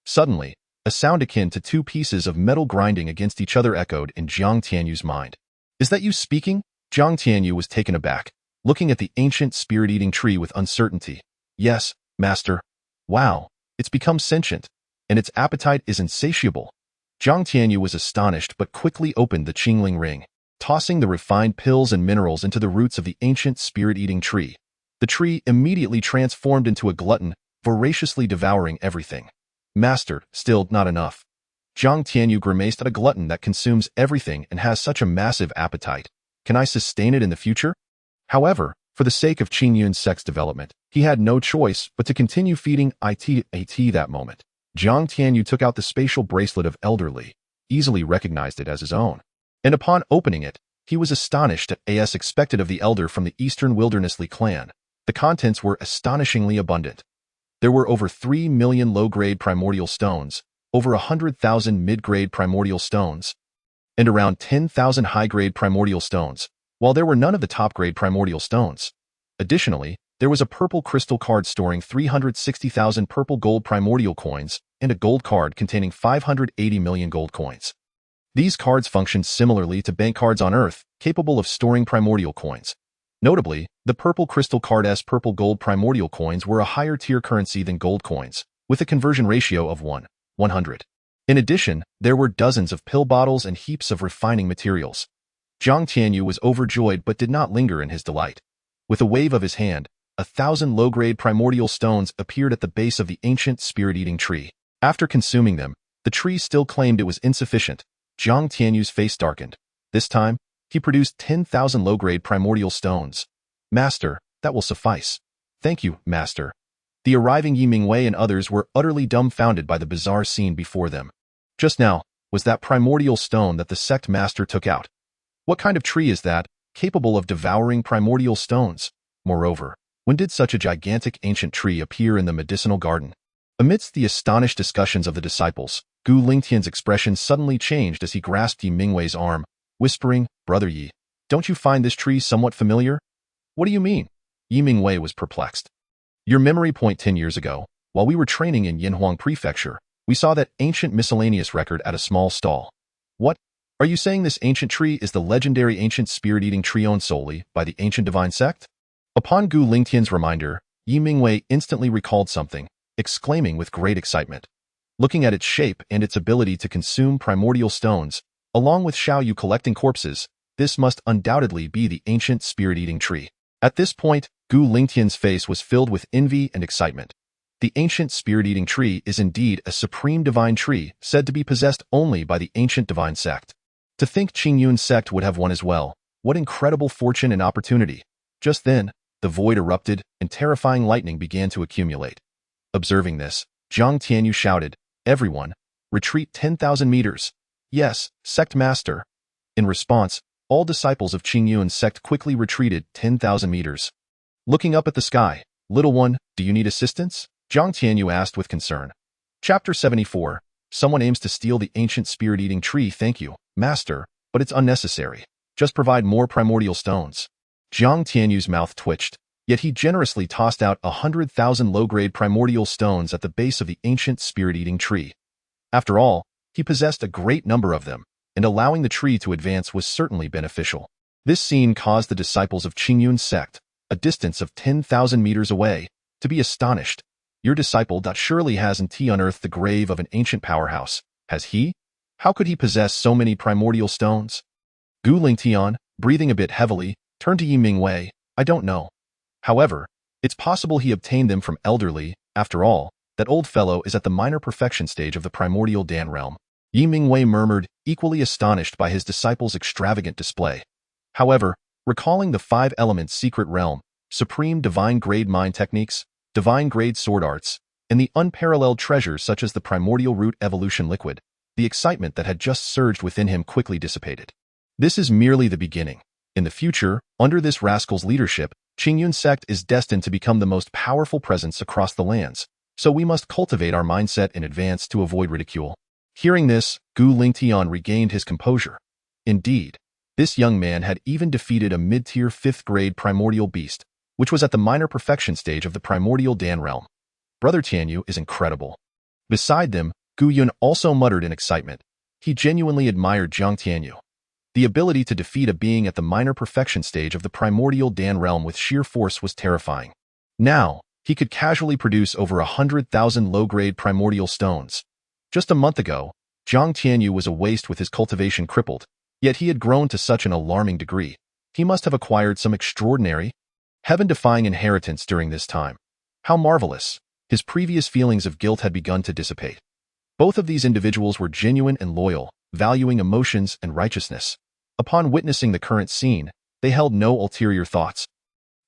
S1: Suddenly, a sound akin to 2 pieces of metal grinding against each other echoed in Jiang Tianyu's mind. Is that you speaking? Jiang Tianyu was taken aback, looking at the ancient spirit-eating tree with uncertainty. Yes, Master. Wow, it's become sentient, and its appetite is insatiable. Jiang Tianyu was astonished but quickly opened the Qingling ring, tossing the refined pills and minerals into the roots of the ancient spirit-eating tree. The tree immediately transformed into a glutton, voraciously devouring everything. Master, still not enough. Jiang Tianyu grimaced at a glutton that consumes everything and has such a massive appetite. Can I sustain it in the future? However, for the sake of Qingyun Sect's development, he had no choice but to continue feeding it that moment. Jiang Tianyu took out the spatial bracelet of Elder Li, easily recognized it as his own. And upon opening it, he was astonished at as expected of the elder from the Eastern Wilderness Li Clan. The contents were astonishingly abundant. There were over 3 million low-grade primordial stones, over 100,000 mid-grade primordial stones, and around 10,000 high-grade primordial stones, while there were none of the top-grade primordial stones. Additionally, there was a purple crystal card storing 360,000 purple gold primordial coins and a gold card containing 580 million gold coins. These cards functioned similarly to bank cards on Earth, capable of storing primordial coins. Notably, the purple crystal card's purple gold primordial coins were a higher tier currency than gold coins, with a conversion ratio of 1:100. In addition, there were dozens of pill bottles and heaps of refining materials. Jiang Tianyu was overjoyed but did not linger in his delight. With a wave of his hand, 1,000 low-grade primordial stones appeared at the base of the ancient spirit-eating tree. After consuming them, the tree still claimed it was insufficient. Jiang Tianyu's face darkened. This time, he produced 10,000 low-grade primordial stones. Master, that will suffice. Thank you, Master. The arriving Yi Mingwei and others were utterly dumbfounded by the bizarre scene before them. Just now, was that primordial stone that the sect master took out? What kind of tree is that, capable of devouring primordial stones? Moreover, when did such a gigantic ancient tree appear in the medicinal garden? Amidst the astonished discussions of the disciples, Gu Lingtian's expression suddenly changed as he grasped Yi Mingwei's arm, whispering, Brother Yi, don't you find this tree somewhat familiar? What do you mean? Yi Mingwei was perplexed. Your memory point 10 years ago, while we were training in Yinhuang Prefecture, we saw that ancient miscellaneous record at a small stall. What? Are you saying this ancient tree is the legendary ancient spirit-eating tree owned solely by the ancient divine sect? Upon Gu Lingtian's reminder, Yi Mingwei instantly recalled something, exclaiming with great excitement. Looking at its shape and its ability to consume primordial stones, along with Xiao Yu collecting corpses, this must undoubtedly be the ancient spirit-eating tree. At this point, Gu Lingtian's face was filled with envy and excitement. The ancient spirit-eating tree is indeed a supreme divine tree said to be possessed only by the ancient divine sect. To think Qingyun Sect would have one as well, what incredible fortune and opportunity. Just then, the void erupted and terrifying lightning began to accumulate. Observing this, Jiang Tianyu shouted, Everyone, retreat 10,000 meters. Yes, Sect Master. In response, all disciples of Qingyun Sect quickly retreated 10,000 meters. Looking up at the sky, Little one, do you need assistance? Jiang Tianyu asked with concern. Chapter 74. Someone aims to steal the ancient spirit-eating tree. Thank you, Master, but it's unnecessary. Just provide more primordial stones. Jiang Tianyu's mouth twitched, yet he generously tossed out 100,000 low-grade primordial stones at the base of the ancient spirit-eating tree. After all, he possessed a great number of them, and allowing the tree to advance was certainly beneficial. This scene caused the disciples of Qingyun Sect, a distance of 10,000 meters away, to be astonished. Your disciple surely hasn't he unearthed the grave of an ancient powerhouse, has he? How could he possess so many primordial stones? Gu Lingtian, breathing a bit heavily, turned to Yi Mingwei. I don't know. However, it's possible he obtained them from Elder Li. After all, that old fellow is at the minor perfection stage of the primordial Dan realm. Yi Mingwei murmured, equally astonished by his disciple's extravagant display. However, recalling the Five Elements secret realm, supreme divine-grade mind techniques, divine-grade sword arts, and the unparalleled treasures such as the primordial root evolution liquid, the excitement that had just surged within him quickly dissipated. This is merely the beginning. In the future, under this rascal's leadership, Qingyun Sect is destined to become the most powerful presence across the lands, so we must cultivate our mindset in advance to avoid ridicule. Hearing this, Gu Lingtian regained his composure. Indeed, this young man had even defeated a mid-tier 5th-grade primordial beast, which was at the minor perfection stage of the primordial Dan realm. Brother Tianyu is incredible. Beside them, Gu Yun also muttered in excitement. He genuinely admired Jiang Tianyu. The ability to defeat a being at the minor perfection stage of the primordial Dan realm with sheer force was terrifying. Now, he could casually produce over 100,000 low-grade primordial stones. Just a month ago, Jiang Tianyu was a waste with his cultivation crippled, yet he had grown to such an alarming degree. He must have acquired some extraordinary, heaven-defying inheritance during this time. How marvelous! His previous feelings of guilt had begun to dissipate. Both of these individuals were genuine and loyal, valuing emotions and righteousness. Upon witnessing the current scene, they held no ulterior thoughts,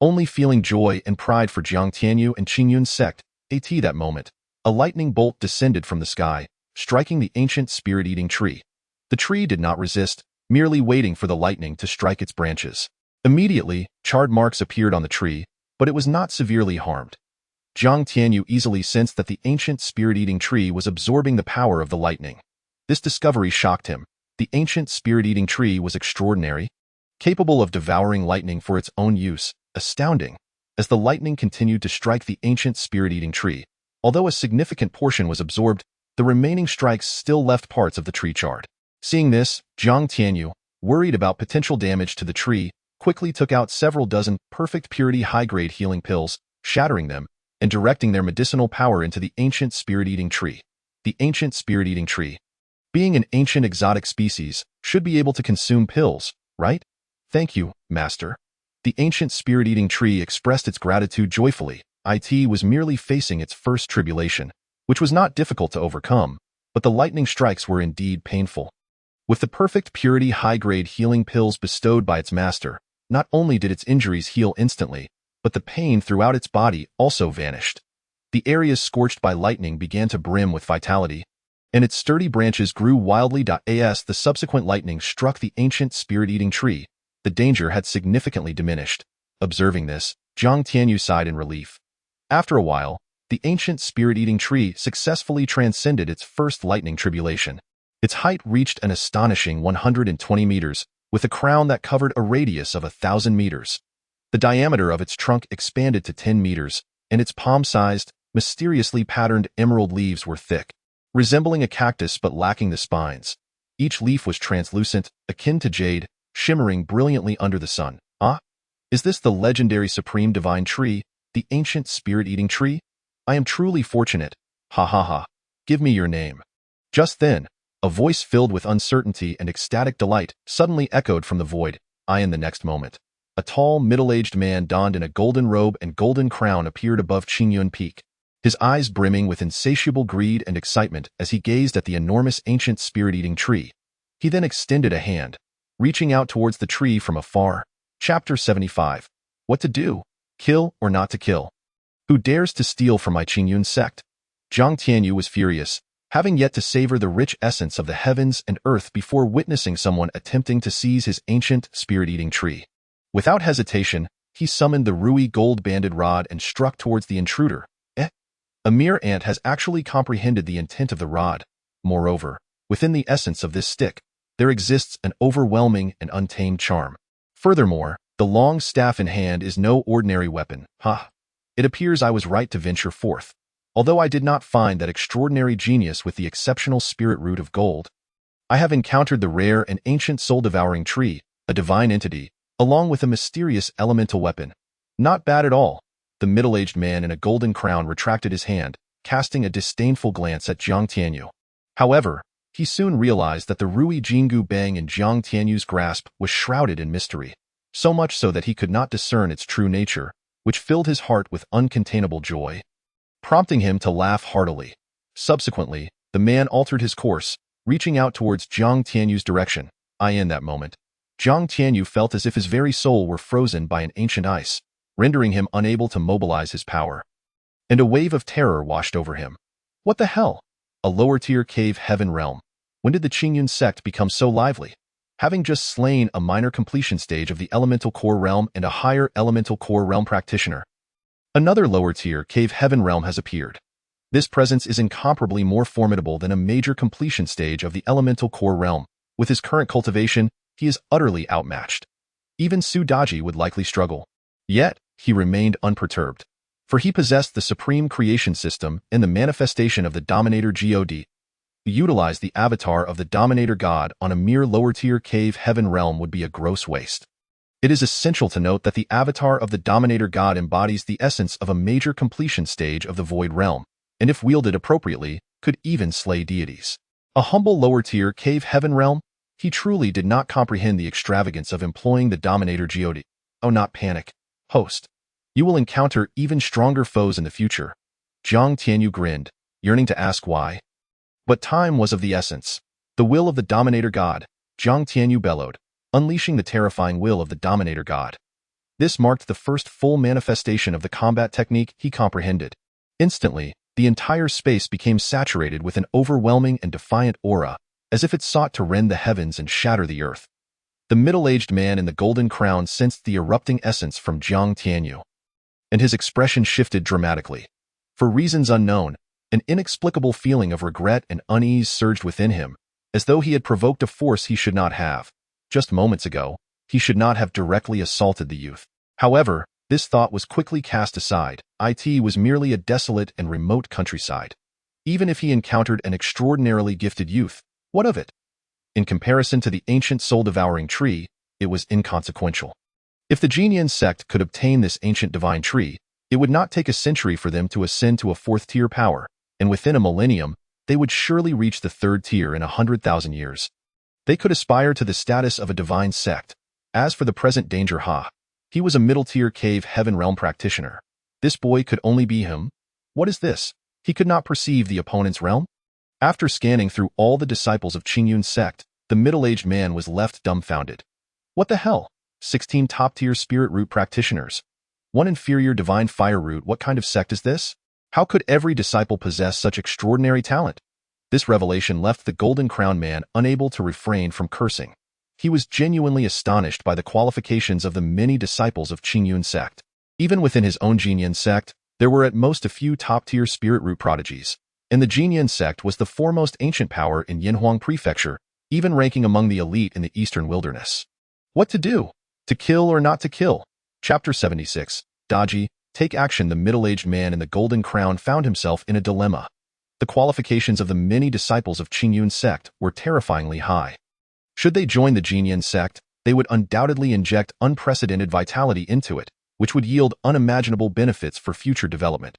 S1: only feeling joy and pride for Jiang Tianyu and Qingyun Sect. At that moment, a lightning bolt descended from the sky, striking the ancient spirit-eating tree. The tree did not resist, merely waiting for the lightning to strike its branches. Immediately, charred marks appeared on the tree, but it was not severely harmed. Jiang Tianyu easily sensed that the ancient spirit-eating tree was absorbing the power of the lightning. This discovery shocked him. The ancient spirit-eating tree was extraordinary, capable of devouring lightning for its own use, astounding. As the lightning continued to strike the ancient spirit-eating tree, although a significant portion was absorbed, the remaining strikes still left parts of the tree charred. Seeing this, Jiang Tianyu, worried about potential damage to the tree, quickly took out several dozen perfect purity high-grade healing pills, shattering them, and directing their medicinal power into the ancient spirit-eating tree. The ancient spirit-eating tree, being an ancient exotic species, should be able to consume pills, right? Thank you, Master. The ancient spirit-eating tree expressed its gratitude joyfully. It was merely facing its first tribulation, which was not difficult to overcome, but the lightning strikes were indeed painful. With the perfect purity high-grade healing pills bestowed by its master, not only did its injuries heal instantly, but the pain throughout its body also vanished. The areas scorched by lightning began to brim with vitality, and its sturdy branches grew wildly. As the subsequent lightning struck the ancient spirit-eating tree, the danger had significantly diminished. Observing this, Jiang Tianyu sighed in relief. After a while, the ancient spirit-eating tree successfully transcended its first lightning tribulation. Its height reached an astonishing 120 meters, with a crown that covered a radius of 1,000 meters. The diameter of its trunk expanded to 10 meters, and its palm-sized, mysteriously patterned emerald leaves were thick, resembling a cactus but lacking the spines. Each leaf was translucent, akin to jade, shimmering brilliantly under the sun. Ah? Is this the legendary supreme divine tree, the ancient spirit-eating tree? I am truly fortunate. Ha ha ha. Give me your name. Just then, a voice filled with uncertainty and ecstatic delight suddenly echoed from the void. In the next moment, a tall, middle-aged man donned in a golden robe and golden crown appeared above Qingyun Peak, his eyes brimming with insatiable greed and excitement as he gazed at the enormous ancient spirit-eating tree. He then extended a hand, reaching out towards the tree from afar. Chapter 75. What to do? Kill or not to kill? Who dares to steal from my Qingyun Sect? Jiang Tianyu was furious, having yet to savor the rich essence of the heavens and earth before witnessing someone attempting to seize his ancient spirit-eating tree. Without hesitation, he summoned the Ruyi gold-banded rod and struck towards the intruder. A mere ant has actually comprehended the intent of the rod. Moreover, within the essence of this stick, there exists an overwhelming and untamed charm. Furthermore, the long staff in hand is no ordinary weapon. It appears I was right to venture forth. Although I did not find that extraordinary genius with the exceptional spirit root of gold, I have encountered the rare and ancient soul-devouring tree, a divine entity, along with a mysterious elemental weapon. Not bad at all. The middle-aged man in a golden crown retracted his hand, casting a disdainful glance at Jiang Tianyu. However, he soon realized that the Ruyi Jingu bang in Jiang Tianyu's grasp was shrouded in mystery, so much so that he could not discern its true nature, which filled his heart with uncontainable joy, prompting him to laugh heartily. Subsequently, the man altered his course, reaching out towards Jiang Tianyu's direction. In that moment, Jiang Tianyu felt as if his very soul were frozen by an ancient ice. rendering him unable to mobilize his power. And a wave of terror washed over him. What the hell? A lower-tier cave heaven realm. When did the Qingyun Sect become so lively? Having just slain a minor completion stage of the elemental core realm and a higher elemental core realm practitioner, another lower-tier cave heaven realm has appeared. This presence is incomparably more formidable than a major completion stage of the elemental core realm. With his current cultivation, he is utterly outmatched. Even Su Daji would likely struggle. Yet, he remained unperturbed. For he possessed the supreme creation system and the manifestation of the Dominator God. To utilize the avatar of the Dominator God on a mere lower-tier cave heaven realm would be a gross waste. It is essential to note that the avatar of the Dominator God embodies the essence of a major completion stage of the Void Realm, and if wielded appropriately, could even slay deities. A humble lower-tier cave heaven realm? He truly did not comprehend the extravagance of employing the Dominator God. Oh, not panic. Host. You will encounter even stronger foes in the future. Jiang Tianyu grinned, yearning to ask why. But time was of the essence. The will of the Dominator God, Jiang Tianyu bellowed, unleashing the terrifying will of the Dominator God. This marked the first full manifestation of the combat technique he comprehended. Instantly, the entire space became saturated with an overwhelming and defiant aura, as if it sought to rend the heavens and shatter the earth. The middle-aged man in the golden crown sensed the erupting essence from Jiang Tianyu, and his expression shifted dramatically. For reasons unknown, an inexplicable feeling of regret and unease surged within him, as though he had provoked a force he should not have. Just moments ago, he should not have directly assaulted the youth. However, this thought was quickly cast aside. It was merely a desolate and remote countryside. Even if he encountered an extraordinarily gifted youth, what of it? In comparison to the ancient soul-devouring tree, it was inconsequential. If the Qingyun Sect could obtain this ancient divine tree, it would not take a century for them to ascend to a fourth-tier power, and within a millennium, they would surely reach the third tier in 100,000 years. They could aspire to the status of a divine sect. As for the present danger he was a middle-tier cave heaven realm practitioner. This boy could only be him. What is this? He could not perceive the opponent's realm? After scanning through all the disciples of Qingyun Sect, the middle-aged man was left dumbfounded. What the hell? 16 top-tier spirit root practitioners. One inferior divine fire root. What kind of sect is this? How could every disciple possess such extraordinary talent? This revelation left the golden crown man unable to refrain from cursing. He was genuinely astonished by the qualifications of the many disciples of Qingyun Sect. Even within his own Qingyun Sect, there were at most a few top-tier spirit root prodigies, and the Qingyun Sect was the foremost ancient power in Yinhuang Prefecture, even ranking among the elite in the eastern wilderness. What to do? To kill or not to kill? Chapter 76. Daji, take action. The middle-aged man in the golden crown found himself in a dilemma. The qualifications of the many disciples of Qingyun Sect were terrifyingly high. Should they join the Qingyun Sect, they would undoubtedly inject unprecedented vitality into it, which would yield unimaginable benefits for future development.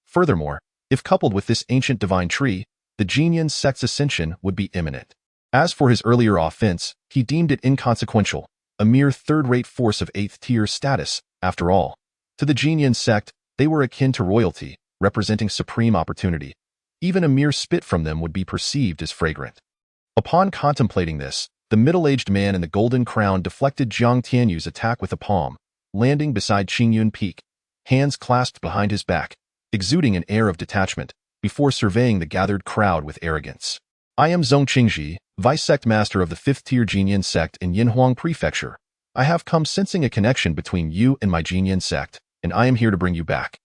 S1: Furthermore, if coupled with this ancient divine tree, the Qingyun Sect's ascension would be imminent. As for his earlier offense, he deemed it inconsequential, a mere third-rate force of 8th-tier status, after all. To the Qingyun Sect, they were akin to royalty, representing supreme opportunity. Even a mere spit from them would be perceived as fragrant. Upon contemplating this, the middle-aged man in the golden crown deflected Jiang Tianyu's attack with a palm, landing beside Qingyun Peak, hands clasped behind his back, exuding an air of detachment, before surveying the gathered crowd with arrogance. I am Zong Qingji, Vice-Sect Master of the 5th-tier Qingyun Sect in Yinhuang Prefecture. I have come sensing a connection between you and my Qingyun Sect, and I am here to bring you back.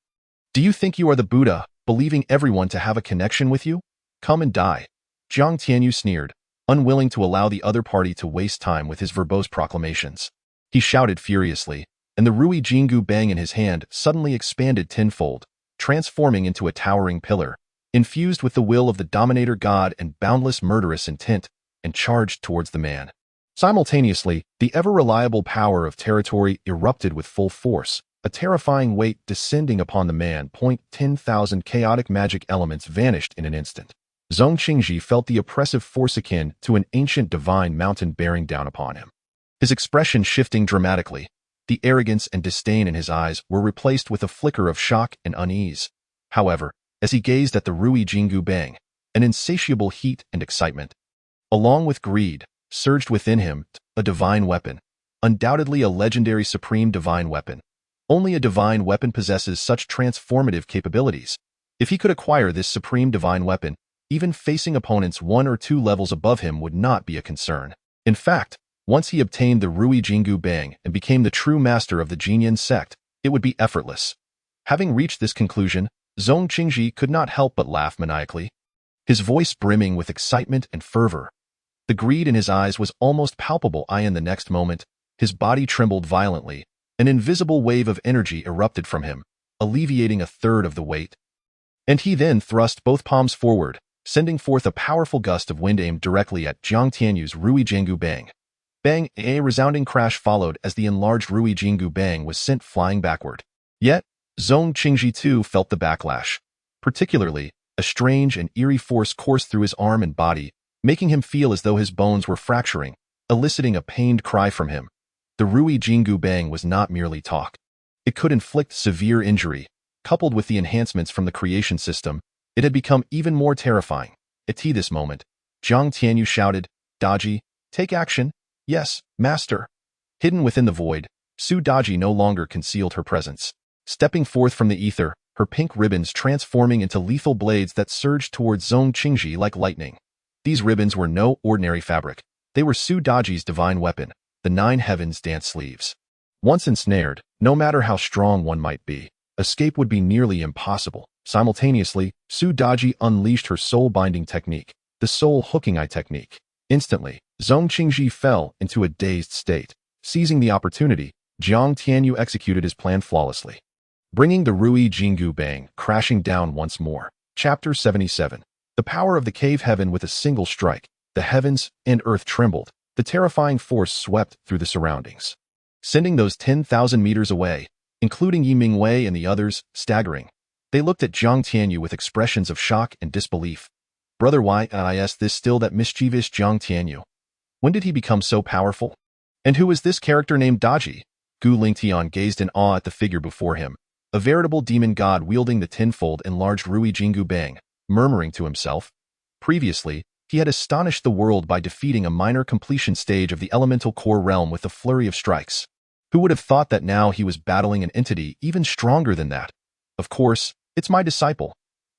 S1: Do you think you are the Buddha, believing everyone to have a connection with you? Come and die. Jiang Tianyu sneered, unwilling to allow the other party to waste time with his verbose proclamations. He shouted furiously, and the Ruyi Jingu bang in his hand suddenly expanded tenfold, transforming into a towering pillar, infused with the will of the Dominator God and boundless murderous intent, and charged towards the man. Simultaneously, the ever-reliable power of territory erupted with full force, a terrifying weight descending upon the man. 10,000 chaotic magic elements vanished in an instant. Zong Qingji felt the oppressive force akin to an ancient divine mountain bearing down upon him. His expression shifting dramatically, the arrogance and disdain in his eyes were replaced with a flicker of shock and unease. However, as he gazed at the Ruyi Jingu bang, an insatiable heat and excitement, along with greed, surged within him. A divine weapon, undoubtedly a legendary supreme divine weapon. Only a divine weapon possesses such transformative capabilities. If he could acquire this supreme divine weapon, even facing opponents 1 or 2 levels above him would not be a concern. In fact, once he obtained the Ruyi Jingu Bang and became the true master of the Qingyun Sect, it would be effortless. Having reached this conclusion, Zhong Qingji could not help but laugh maniacally, his voice brimming with excitement and fervor. The greed in his eyes was almost palpable. In the next moment, his body trembled violently. An invisible wave of energy erupted from him, alleviating a third of the weight. And he then thrust both palms forward, sending forth a powerful gust of wind aimed directly at Jiang Tianyu's Ruyi Jingu Bang. Bang! A resounding crash followed as the enlarged Ruyi Jingu Bang was sent flying backward. Yet, Zhong Qingji too felt the backlash. Particularly, a strange and eerie force coursed through his arm and body, making him feel as though his bones were fracturing, eliciting a pained cry from him. The Ruyi Jingu Bang was not merely talk. It could inflict severe injury. Coupled with the enhancements from the creation system, it had become even more terrifying. At this moment, Jiang Tianyu shouted, "Daji, take action." "Yes, master." Hidden within the void, Su Daji no longer concealed her presence. Stepping forth from the ether, her pink ribbons transforming into lethal blades that surged towards Zhong Qingji like lightning. These ribbons were no ordinary fabric. They were Su Daji's divine weapon, the 9 heavens dance sleeves. Once ensnared, no matter how strong one might be, escape would be nearly impossible. Simultaneously, Su Daji unleashed her soul-binding technique, the soul-hooking eye technique. Instantly, Zhong Qingji fell into a dazed state. Seizing the opportunity, Jiang Tianyu executed his plan flawlessly, bringing the Ruyi Jingu Bang crashing down once more. Chapter 77. The power of the cave heaven. With a single strike, the heavens and earth trembled. The terrifying force swept through the surroundings, sending those 10,000 meters away, including Yi Mingwei and the others, staggering. They looked at Jiang Tianyu with expressions of shock and disbelief. Brother, why is this still that mischievous Jiang Tianyu? When did he become so powerful? And who is this character named Daji? Gu Lingtian gazed in awe at the figure before him, a veritable demon god wielding the tenfold enlarged Ruyi Jingu Bang, murmuring to himself. Previously, he had astonished the world by defeating a minor completion stage of the elemental core realm with a flurry of strikes. Who would have thought that now he was battling an entity even stronger than that? Of course, it's my disciple,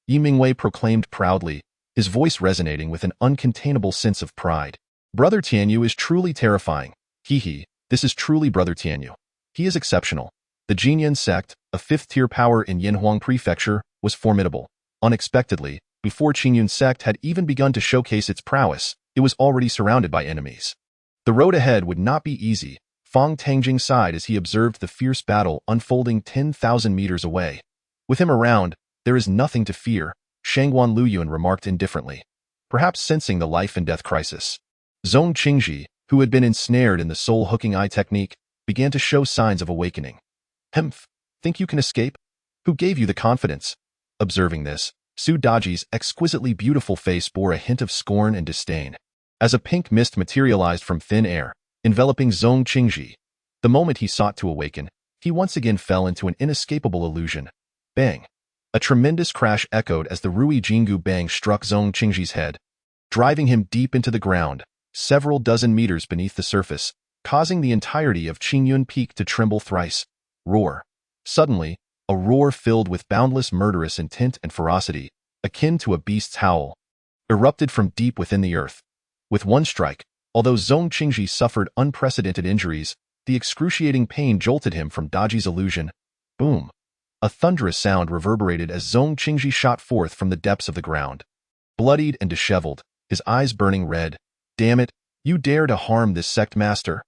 S1: Yi Mingwei proclaimed proudly, his voice resonating with an uncontainable sense of pride. Brother Tianyu is truly terrifying. This is truly Brother Tianyu. He is exceptional. The Qingyun Sect, a 5th-tier power in Yanhuang Prefecture, was formidable. Unexpectedly, before Qingyun Sect had even begun to showcase its prowess, it was already surrounded by enemies. The road ahead would not be easy. Fong Tangjing sighed as he observed the fierce battle unfolding 10,000 meters away. With him around, there is nothing to fear, Shangguan Luyuan remarked indifferently, perhaps sensing the life and death crisis. Zhong Qingji, who had been ensnared in the soul-hooking eye technique, began to show signs of awakening. "Hemph, think you can escape? Who gave you the confidence?" Observing this, Su Daji's exquisitely beautiful face bore a hint of scorn and disdain. As a pink mist materialized from thin air, enveloping Zhong Qingji, the moment he sought to awaken, he once again fell into an inescapable illusion. Bang! A tremendous crash echoed as the Ruyi Jingu Bang struck Zhong Qingji's head, driving him deep into the ground, several dozen meters beneath the surface, causing the entirety of Qingyun Peak to tremble thrice. Roar. Suddenly, a roar filled with boundless murderous intent and ferocity, akin to a beast's howl, erupted from deep within the earth. With one strike, although Zhong Qingji suffered unprecedented injuries, the excruciating pain jolted him from Daji's illusion. Boom! A thunderous sound reverberated as Zhong Qingji shot forth from the depths of the ground. Bloodied and disheveled, his eyes burning red. "Damn it, you dare to harm this sect master?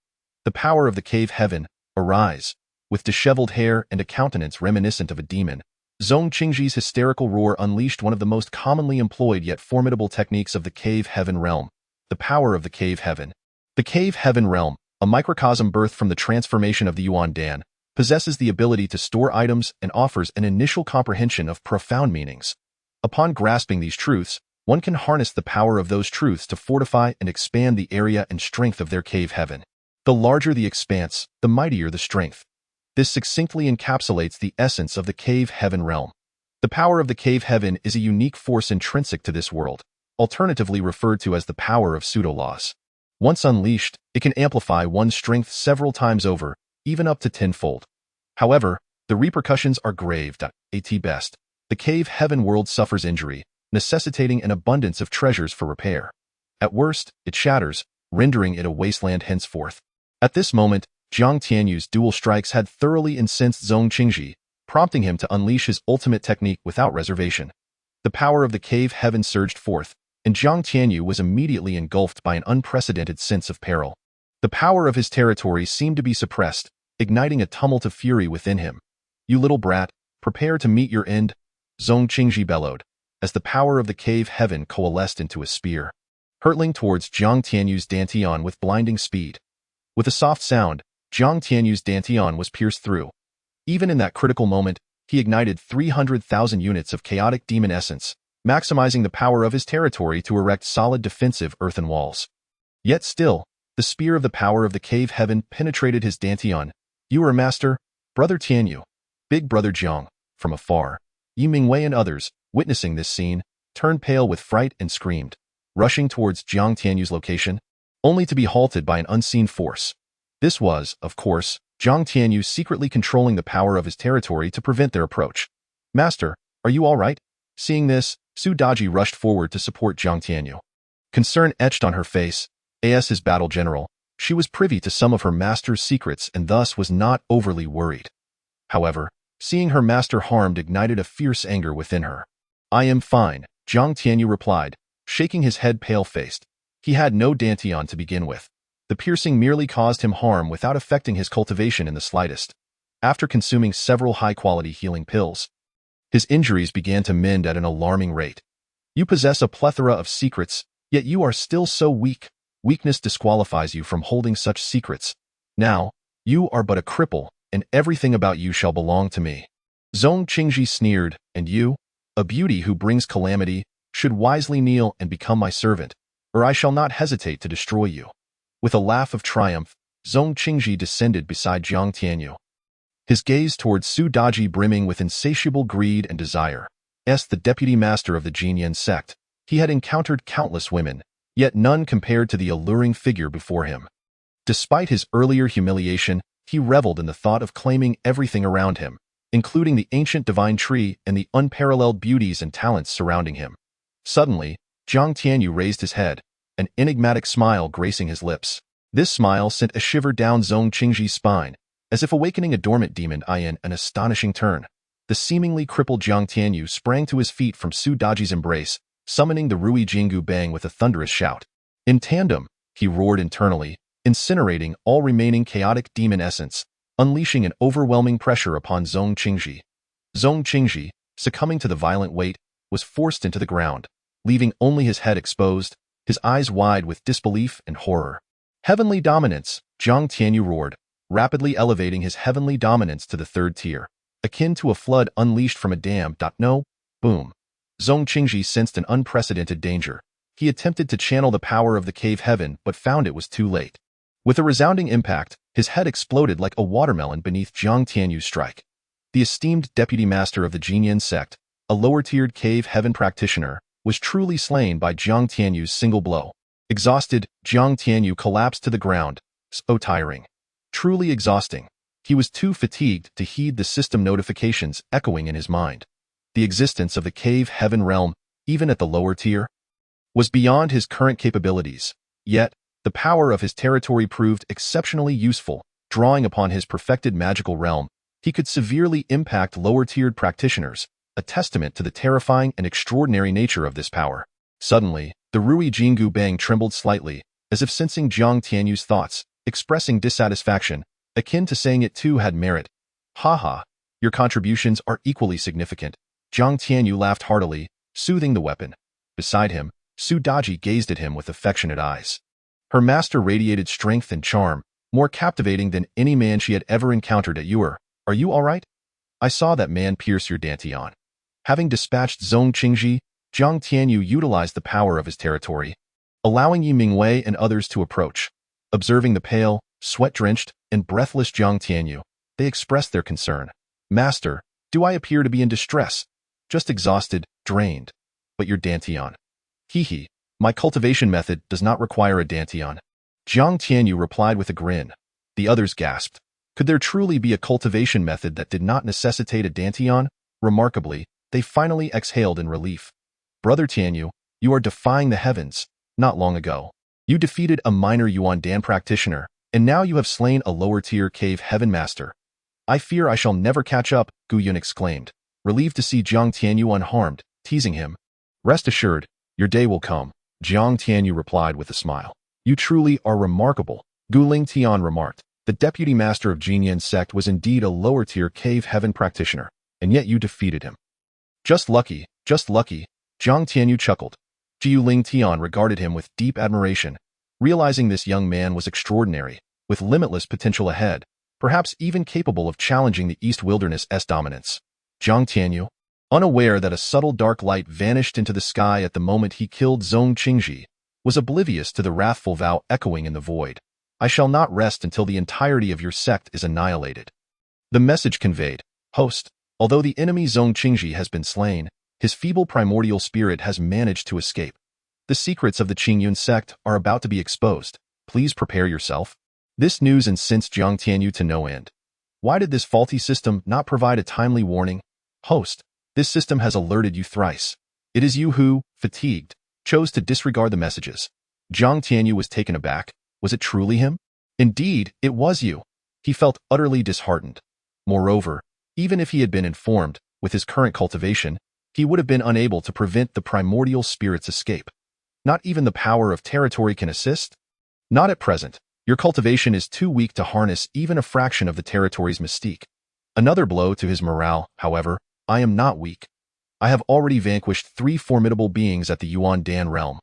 S1: The power of the cave heaven, arise." With disheveled hair and a countenance reminiscent of a demon, Zhong Qingji's hysterical roar unleashed one of the most commonly employed yet formidable techniques of the cave heaven realm, the power of the cave heaven. The cave heaven realm, a microcosm birthed from the transformation of the Yuan Dan, possesses the ability to store items and offers an initial comprehension of profound meanings. Upon grasping these truths, one can harness the power of those truths to fortify and expand the area and strength of their cave heaven. The larger the expanse, the mightier the strength. This succinctly encapsulates the essence of the cave heaven realm. The power of the cave heaven is a unique force intrinsic to this world, alternatively referred to as the power of pseudo-laws. Once unleashed, it can amplify one's strength several times over, even up to tenfold. However, The repercussions are grave. At best, the cave heaven world suffers injury, necessitating an abundance of treasures for repair. At worst, it shatters, rendering it a wasteland henceforth. At this moment, Jiang Tianyu's dual strikes had thoroughly incensed Zhong Qingshi, prompting him to unleash his ultimate technique without reservation. The power of the cave heaven surged forth, and Jiang Tianyu was immediately engulfed by an unprecedented sense of peril. The power of his territory seemed to be suppressed, igniting a tumult of fury within him. "You little brat, prepare to meet your end," Zhong Qingshi bellowed, as the power of the cave heaven coalesced into a spear, hurtling towards Jiang Tianyu's dantian with blinding speed. With a soft sound, Jiang Tianyu's dantian was pierced through. Even in that critical moment, he ignited 300,000 units of chaotic demon essence, maximizing the power of his territory to erect solid defensive earthen walls. Yet still, the spear of the power of the cave heaven penetrated his dantian. "You are a master, Brother Tianyu." Big Brother Jiang, from afar, Yi Mingwei and others, witnessing this scene, turned pale with fright and screamed, rushing towards Jiang Tianyu's location, only to be halted by an unseen force. This was, of course, Jiang Tianyu secretly controlling the power of his territory to prevent their approach. "Master, are you all right?" Seeing this, Su Daji rushed forward to support Jiang Tianyu. Concern etched on her face. As his battle general, she was privy to some of her master's secrets and thus was not overly worried. However, seeing her master harmed ignited a fierce anger within her. "I am fine," Jiang Tianyu replied, shaking his head pale-faced. He had no dantian to begin with. The piercing merely caused him harm without affecting his cultivation in the slightest. After consuming several high-quality healing pills, his injuries began to mend at an alarming rate. "You possess a plethora of secrets, yet you are still so weak. Weakness disqualifies you from holding such secrets. Now, you are but a cripple, and everything about you shall belong to me." Zhong Qingshi sneered, "And you, a beauty who brings calamity, should wisely kneel and become my servant, or I shall not hesitate to destroy you." With a laugh of triumph, Zhong Qingshi descended beside Jiang Tianyu, his gaze towards Su Daji brimming with insatiable greed and desire. As the deputy master of the Qingyun Sect, he had encountered countless women, yet none compared to the alluring figure before him. Despite his earlier humiliation, he reveled in the thought of claiming everything around him, including the ancient divine tree and the unparalleled beauties and talents surrounding him. Suddenly, Jiang Tianyu raised his head, an enigmatic smile gracing his lips. This smile sent a shiver down Zhong Qingxi's spine, as if awakening a dormant demon in an astonishing turn. The seemingly crippled Jiang Tianyu sprang to his feet from Su Daji's embrace, summoning the Ruyi Jingu bang with a thunderous shout. In tandem, he roared internally, incinerating all remaining chaotic demon essence, unleashing an overwhelming pressure upon Zhong Qingshi. Zhong Qingshi, succumbing to the violent weight, was forced into the ground, leaving only his head exposed, his eyes wide with disbelief and horror. "Heavenly dominance," Jiang Tianyu roared, rapidly elevating his heavenly dominance to the third tier, akin to a flood unleashed from a dam. No, boom. Zhong Qingshi sensed an unprecedented danger. He attempted to channel the power of the cave heaven but found it was too late. With a resounding impact, his head exploded like a watermelon beneath Jiang Tianyu's strike. The esteemed deputy master of the Qingyun Sect, a lower-tiered cave heaven practitioner, was truly slain by Jiang Tianyu's single blow. Exhausted, Jiang Tianyu collapsed to the ground, so tiring. Truly exhausting. He was too fatigued to heed the system notifications echoing in his mind. The existence of the cave heaven realm, even at the lower tier, was beyond his current capabilities. Yet, the power of his territory proved exceptionally useful. Drawing upon his perfected magical realm, he could severely impact lower-tiered practitioners, a testament to the terrifying and extraordinary nature of this power. Suddenly, the Ruyi Jingu bang trembled slightly, as if sensing Jiang Tianyu's thoughts, expressing dissatisfaction, akin to saying it too had merit. "Ha, your contributions are equally significant." Jiang Tianyu laughed heartily, soothing the weapon. Beside him, Su Daji gazed at him with affectionate eyes. Her master radiated strength and charm, more captivating than any man she had ever encountered. "Are you all right? I saw that man pierce your dantian." Having dispatched Zhong Qingshi, Jiang Tianyu utilized the power of his territory, allowing Yi Mingwei and others to approach. Observing the pale, sweat-drenched, and breathless Jiang Tianyu, they expressed their concern. "Master, do I appear to be in distress?" "Just exhausted, drained." "But your dantian?" "Hee, my cultivation method does not require a dantian." Jiang Tianyu replied with a grin. The others gasped. Could there truly be a cultivation method that did not necessitate a dantian? Remarkably, they finally exhaled in relief. Brother Tianyu, you are defying the heavens. Not long ago, you defeated a minor Yuan Dan practitioner, and now you have slain a lower-tier cave heaven master. I fear I shall never catch up, Qingyun exclaimed, relieved to see Jiang Tianyu unharmed, teasing him. Rest assured, your day will come, Jiang Tianyu replied with a smile. You truly are remarkable, Guling Tian remarked. The deputy master of Qingyun Sect was indeed a lower-tier cave heaven practitioner, and yet you defeated him. Just lucky, Jiang Tianyu chuckled. Jiuling Tian regarded him with deep admiration, realizing this young man was extraordinary, with limitless potential ahead, perhaps even capable of challenging the East Wilderness's dominance. Jiang Tianyu, unaware that a subtle dark light vanished into the sky at the moment he killed Zhong Qingji, was oblivious to the wrathful vow echoing in the void. I shall not rest until the entirety of your sect is annihilated. The message conveyed, host, although the enemy Zhong Qingji has been slain, his feeble primordial spirit has managed to escape. The secrets of the Qingyun Sect are about to be exposed. Please prepare yourself. This news incensed Jiang Tianyu to no end. Why did this faulty system not provide a timely warning? Host, this system has alerted you thrice. It is you who, fatigued, chose to disregard the messages. Jiang Tianyu was taken aback. Was it truly him? Indeed, it was you. He felt utterly disheartened. Moreover, even if he had been informed, with his current cultivation, he would have been unable to prevent the primordial spirit's escape. Not even the power of territory can assist? Not at present. Your cultivation is too weak to harness even a fraction of the territory's mystique. Another blow to his morale, however. I am not weak. I have already vanquished 3 formidable beings at the Yuan Dan realm.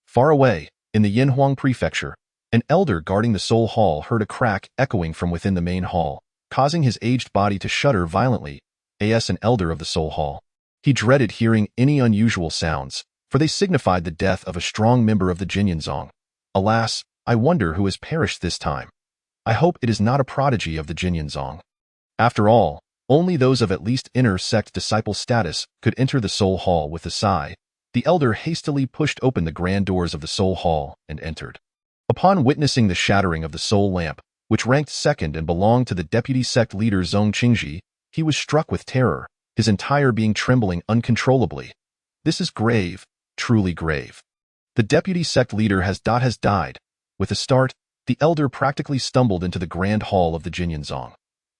S1: Far away, in the Yinhuang prefecture, an elder guarding the Soul Hall heard a crack echoing from within the main hall, causing his aged body to shudder violently. An elder of the Soul Hall. He dreaded hearing any unusual sounds, for they signified the death of a strong member of the Jinyan. Alas, I wonder who has perished this time. I hope it is not a prodigy of the Jinyan. After all, only those of at least inner sect disciple status could enter the Soul Hall. With a sigh, the elder hastily pushed open the grand doors of the Soul Hall and entered. Upon witnessing the shattering of the Soul Lamp, which ranked second and belonged to the deputy sect leader Zhong Qingji, he was struck with terror, his entire being trembling uncontrollably. This is grave, truly grave. The deputy sect leader has died. With a start, the elder practically stumbled into the grand hall of the Jinyan.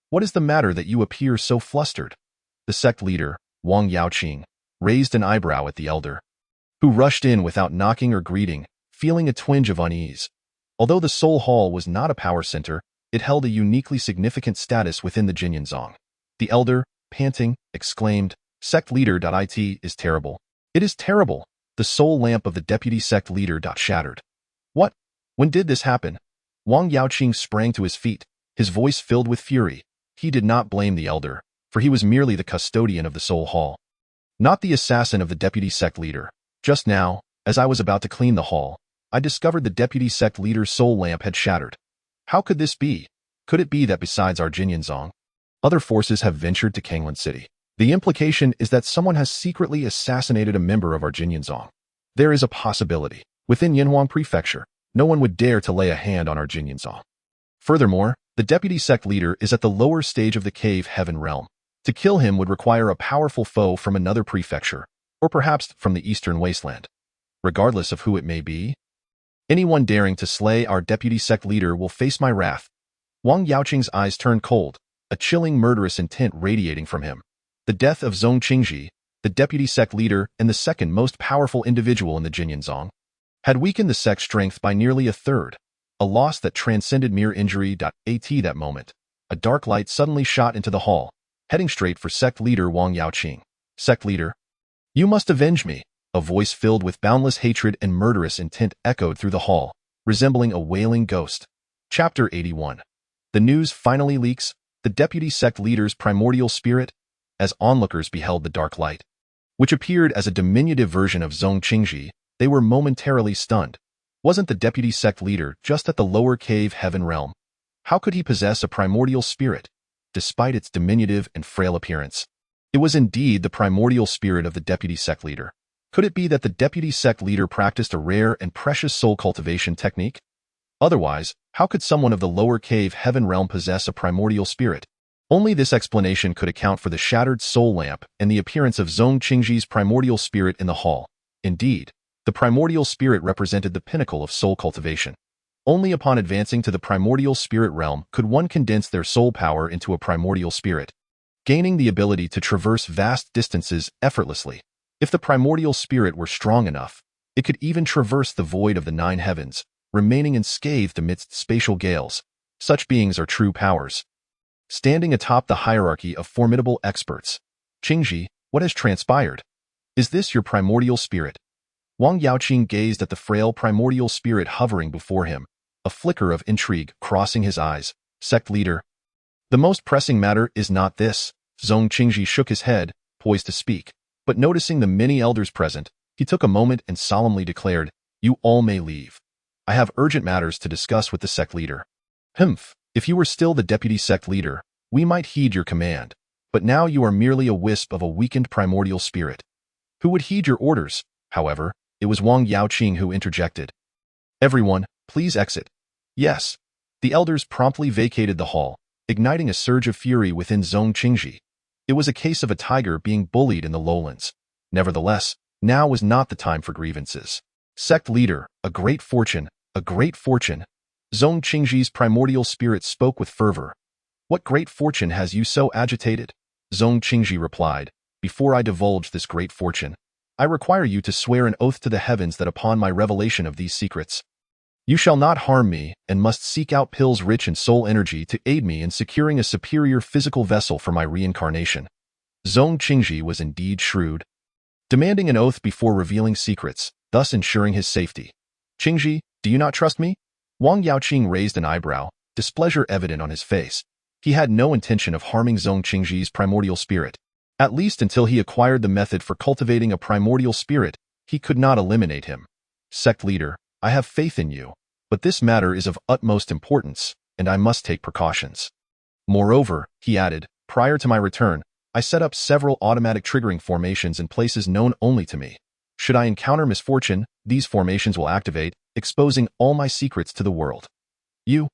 S1: What is the matter that you appear so flustered? The sect leader, Wang Yaoqing, raised an eyebrow at the elder, who rushed in without knocking or greeting, feeling a twinge of unease. Although the Soul Hall was not a power center, it held a uniquely significant status within the Jinyan. The elder, panting, exclaimed, Sect leader. It is terrible. It is terrible. The soul lamp of the deputy sect leader shattered. What? When did this happen? Wang Yaoqing sprang to his feet, his voice filled with fury. He did not blame the elder, for he was merely the custodian of the Soul Hall, not the assassin of the deputy sect leader. Just now, as I was about to clean the hall, I discovered the deputy sect leader's soul lamp had shattered. How could this be? Could it be that besides our Jinyan, other forces have ventured to Qinglan City? The implication is that someone has secretly assassinated a member of our Jinyan. There is a possibility. Within Yinhuang Prefecture, no one would dare to lay a hand on our Jinyan. Furthermore, the deputy sect leader is at the lower stage of the cave heaven realm. To kill him would require a powerful foe from another prefecture, or perhaps from the eastern wasteland. Regardless of who it may be, anyone daring to slay our deputy sect leader will face my wrath. Wang Yaoqing's eyes turned cold, a chilling murderous intent radiating from him. The death of Zhong Qingji, the deputy sect leader and the second most powerful individual in the Jinyan, had weakened the sect's strength by nearly a third, a loss that transcended mere injury. At that moment, a dark light suddenly shot into the hall, heading straight for sect leader Wang Yaoqing. Sect leader, you must avenge me. A voice filled with boundless hatred and murderous intent echoed through the hall, resembling a wailing ghost. Chapter 81. The news finally leaks, the deputy sect leader's primordial spirit, as onlookers beheld the dark light, which appeared as a diminutive version of Zhong Qingji, they were momentarily stunned. Wasn't the deputy sect leader just at the lower cave heaven realm? How could he possess a primordial spirit, despite its diminutive and frail appearance? It was indeed the primordial spirit of the deputy sect leader. Could it be that the deputy sect leader practiced a rare and precious soul cultivation technique? Otherwise, How could someone of the lower cave heaven realm possess a primordial spirit? Only this explanation could account for the shattered soul lamp and the appearance of Zong Qingji's primordial spirit in the hall. Indeed, the primordial spirit represented the pinnacle of soul cultivation. Only upon advancing to the primordial spirit realm could one condense their soul power into a primordial spirit, gaining the ability to traverse vast distances effortlessly. If the primordial spirit were strong enough, it could even traverse the void of the nine heavens, remaining unscathed amidst spatial gales. Such beings are true powers. Standing atop the hierarchy of formidable experts. Qingji, what has transpired? Is this your primordial spirit? Wang Yaoqing gazed at the frail primordial spirit hovering before him, a flicker of intrigue crossing his eyes. Sect leader. The most pressing matter is not this. Zong Qingji shook his head, poised to speak, but noticing the many elders present, he took a moment and solemnly declared, "You all may leave. I have urgent matters to discuss with the sect leader." Humph, if you were still the deputy sect leader, we might heed your command, but now you are merely a wisp of a weakened primordial spirit. Who would heed your orders? However, it was Wang Yaoqing who interjected. Everyone, please exit. Yes. The elders promptly vacated the hall, igniting a surge of fury within Zong Qingji. It was a case of a tiger being bullied in the lowlands. Nevertheless, now was not the time for grievances. Sect leader, a great fortune, a great fortune. Zong Qingji's primordial spirit spoke with fervor. What great fortune has you so agitated? Zong Qingji replied, before I divulge this great fortune, I require you to swear an oath to the heavens that upon my revelation of these secrets, you shall not harm me and must seek out pills rich in soul energy to aid me in securing a superior physical vessel for my reincarnation. Zong Qingji was indeed shrewd, demanding an oath before revealing secrets, thus ensuring his safety. Qingji, do you not trust me? Wang Yaoqing raised an eyebrow, displeasure evident on his face. He had no intention of harming Zong Qingji's primordial spirit. At least until he acquired the method for cultivating a primordial spirit, he could not eliminate him. Sect leader, I have faith in you, but this matter is of utmost importance, and I must take precautions. Moreover, he added, prior to my return, I set up several automatic triggering formations in places known only to me. Should I encounter misfortune, these formations will activate, exposing all my secrets to the world. You?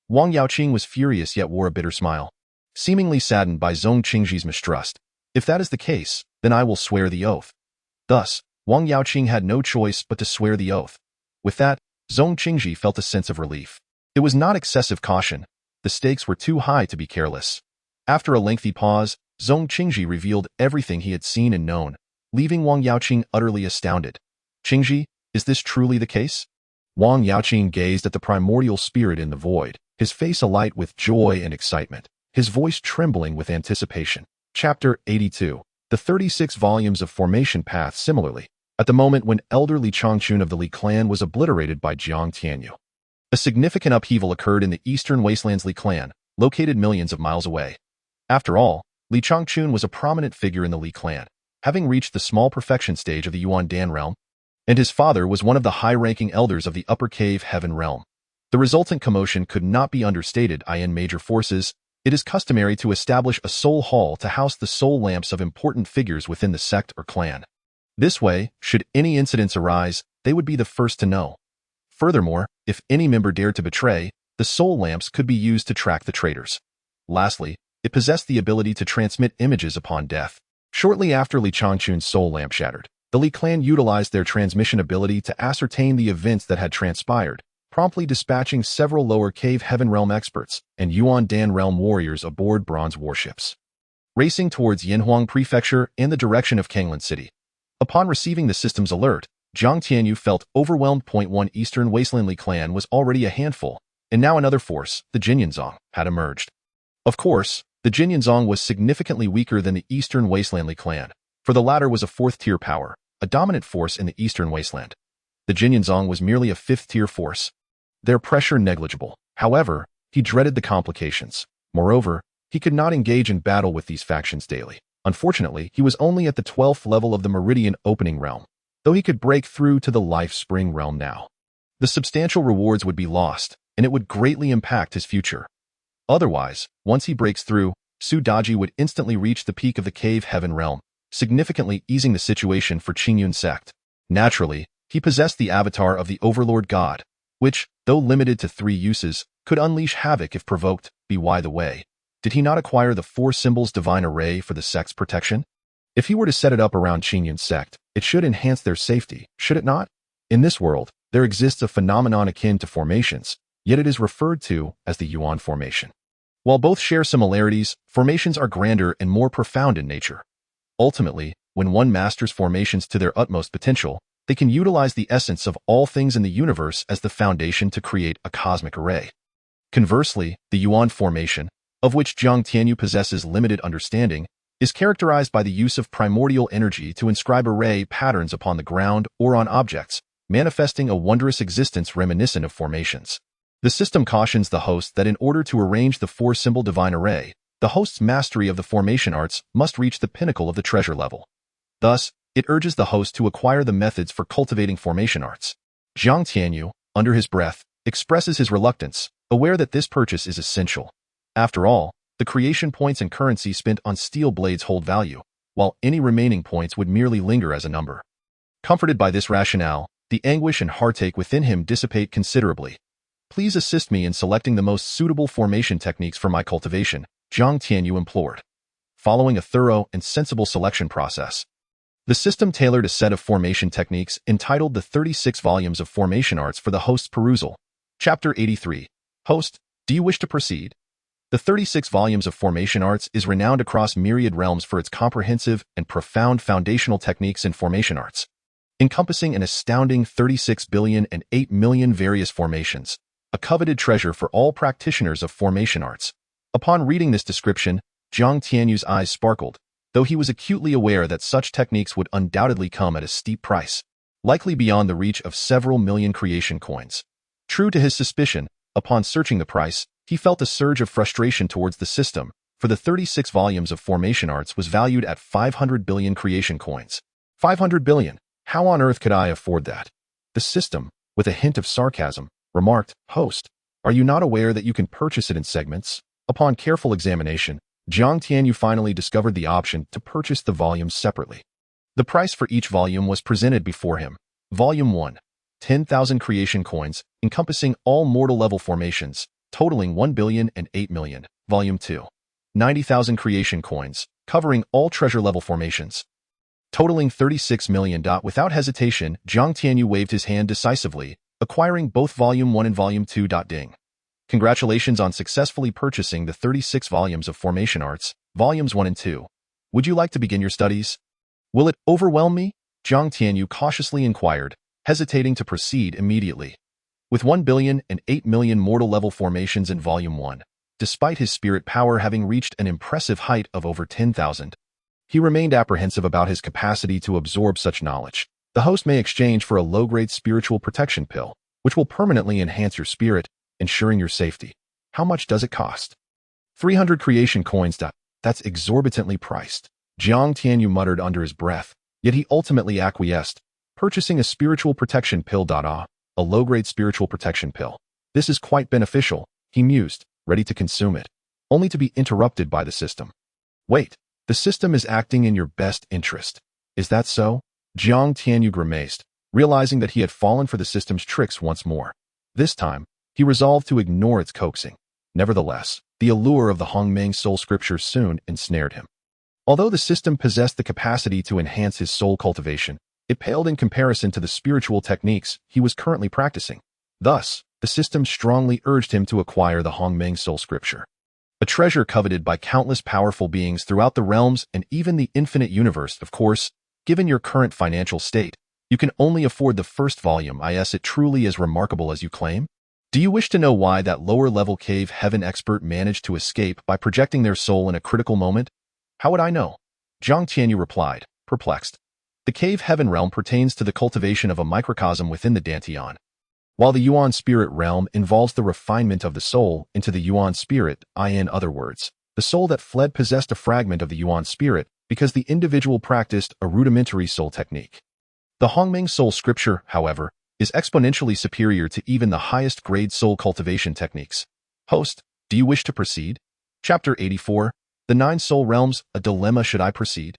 S1: Wang Yaoqing was furious yet wore a bitter smile, seemingly saddened by Zong Qingji's mistrust. If that is the case, then I will swear the oath. Thus, Wang Yaoqing had no choice but to swear the oath. With that, Zong Qingji felt a sense of relief. It was not excessive caution. The stakes were too high to be careless. After a lengthy pause, Zong Qingji revealed everything he had seen and known, leaving Wang Yaoqing utterly astounded. Qingji, is this truly the case? Wang Yaoqing gazed at the primordial spirit in the void, his face alight with joy and excitement, his voice trembling with anticipation. Chapter 82. The 36 volumes of Formation Path. Similarly, at the moment when elder Li Changchun of the Li Clan was obliterated by Jiang Tianyu, a significant upheaval occurred in the eastern wastelands Li Clan, located millions of miles away. After all, Li Changchun was a prominent figure in the Li Clan, having reached the small perfection stage of the Yuan Dan realm, and his father was one of the high-ranking elders of the upper cave heaven realm. The resultant commotion could not be understated. In major forces, it is customary to establish a soul hall to house the soul lamps of important figures within the sect or clan. This way, should any incidents arise, they would be the first to know. Furthermore, if any member dared to betray, the soul lamps could be used to track the traitors. Lastly, it possessed the ability to transmit images upon death. Shortly after Li Changchun's soul lamp shattered, the Li Clan utilized their transmission ability to ascertain the events that had transpired, promptly dispatching several lower cave heaven realm experts and Yuan Dan realm warriors aboard bronze warships, racing towards Yanhuang Prefecture in the direction of Kanglan City. Upon receiving the system's alert, Jiang Tianyu felt overwhelmed. 1 Eastern Wasteland Li Clan was already a handful, and now another force, the Jinyu, had emerged. Of course, the Jinyu was significantly weaker than the Eastern Wasteland Li Clan, for the latter was a 4th-tier power, a dominant force in the Eastern Wasteland. The Jinyu was merely a 5th-tier force, their pressure negligible. However, he dreaded the complications. Moreover, he could not engage in battle with these factions daily. Unfortunately, he was only at the 12th level of the Meridian Opening Realm, though he could break through to the Life Spring Realm now. The substantial rewards would be lost, and it would greatly impact his future. Otherwise, once he breaks through, Su Daji would instantly reach the peak of the Cave Heaven Realm, significantly easing the situation for Qingyun Sect. Naturally, he possessed the avatar of the Overlord God, which, though limited to 3 uses, could unleash havoc if provoked. By the way, did he not acquire the 4 symbols divine array for the sect's protection? If he were to set it up around Qingyun Sect, it should enhance their safety, should it not? In this world, there exists a phenomenon akin to formations, yet it is referred to as the Yuan formation. While both share similarities, formations are grander and more profound in nature. Ultimately, when one masters formations to their utmost potential, they can utilize the essence of all things in the universe as the foundation to create a cosmic array. Conversely, the Yuan formation, of which Jiang Tianyu possesses limited understanding, is characterized by the use of primordial energy to inscribe array patterns upon the ground or on objects, manifesting a wondrous existence reminiscent of formations. The system cautions the host that in order to arrange the 4-symbol divine array, the host's mastery of the formation arts must reach the pinnacle of the treasure level. Thus, it urges the host to acquire the methods for cultivating formation arts. Jiang Tianyu, under his breath, expresses his reluctance, aware that this purchase is essential. After all, the creation points and currency spent on steel blades hold value, while any remaining points would merely linger as a number. Comforted by this rationale, the anguish and heartache within him dissipate considerably. Please assist me in selecting the most suitable formation techniques for my cultivation, Jiang Tianyu implored. Following a thorough and sensible selection process, the system tailored a set of formation techniques entitled the 36 volumes of formation arts for the host's perusal. Chapter 83. Host, do you wish to proceed? The 36 volumes of formation arts is renowned across myriad realms for its comprehensive and profound foundational techniques in formation arts, encompassing an astounding 36 billion and 8 million various formations, a coveted treasure for all practitioners of formation arts. Upon reading this description, Jiang Tianyu's eyes sparkled, though he was acutely aware that such techniques would undoubtedly come at a steep price, likely beyond the reach of several million creation coins. True to his suspicion, upon searching the price, he felt a surge of frustration towards the system, for the 36 volumes of formation arts was valued at 500 billion creation coins. 500 billion? How on earth could I afford that? The system, with a hint of sarcasm, remarked, Host, are you not aware that you can purchase it in segments? Upon careful examination, Jiang Tianyu finally discovered the option to purchase the volumes separately. The price for each volume was presented before him. Volume 1, 10,000 creation coins, encompassing all mortal level formations, totaling 1 billion and 8 million. Volume 2, 90,000 creation coins, covering all treasure level formations, totaling 36 million. Without hesitation, Jiang Tianyu waved his hand decisively, acquiring both Volume 1 and Volume 2. Ding. Congratulations on successfully purchasing the 36 volumes of formation arts, Volumes 1 and 2. Would you like to begin your studies? Will it overwhelm me? Jiang Tianyu cautiously inquired, hesitating to proceed immediately. With 1 billion and 8 million mortal level formations in Volume 1, despite his spirit power having reached an impressive height of over 10,000, he remained apprehensive about his capacity to absorb such knowledge. The host may exchange for a low-grade spiritual protection pill, which will permanently enhance your spirit, ensuring your safety. How much does it cost? 300 creation coins. That's exorbitantly priced. Jiang Tianyu muttered under his breath, yet he ultimately acquiesced, purchasing a spiritual protection pill. A low-grade spiritual protection pill. This is quite beneficial, he mused, ready to consume it, only to be interrupted by the system. Wait, the system is acting in your best interest. Is that so? Jiang Tianyu grimaced, realizing that he had fallen for the system's tricks once more. This time, he resolved to ignore its coaxing. Nevertheless, the allure of the Hongmeng soul scripture soon ensnared him. Although the system possessed the capacity to enhance his soul cultivation, it paled in comparison to the spiritual techniques he was currently practicing. Thus, the system strongly urged him to acquire the Hongmeng soul scripture, a treasure coveted by countless powerful beings throughout the realms and even the infinite universe. Of course, given your current financial state, you can only afford the first volume. Is it truly as remarkable as you claim? Do you wish to know why that lower-level cave heaven expert managed to escape by projecting their soul in a critical moment? How would I know? Jiang Tianyu replied, perplexed. The cave heaven realm pertains to the cultivation of a microcosm within the dantian, while the yuan spirit realm involves the refinement of the soul into the yuan spirit. In other words, the soul that fled possessed a fragment of the yuan spirit because the individual practiced a rudimentary soul technique. The Hongmeng soul scripture, however, is exponentially superior to even the highest grade soul cultivation techniques. Host, do you wish to proceed? Chapter 84, The 9 Soul Realms, a Dilemma. Should I proceed?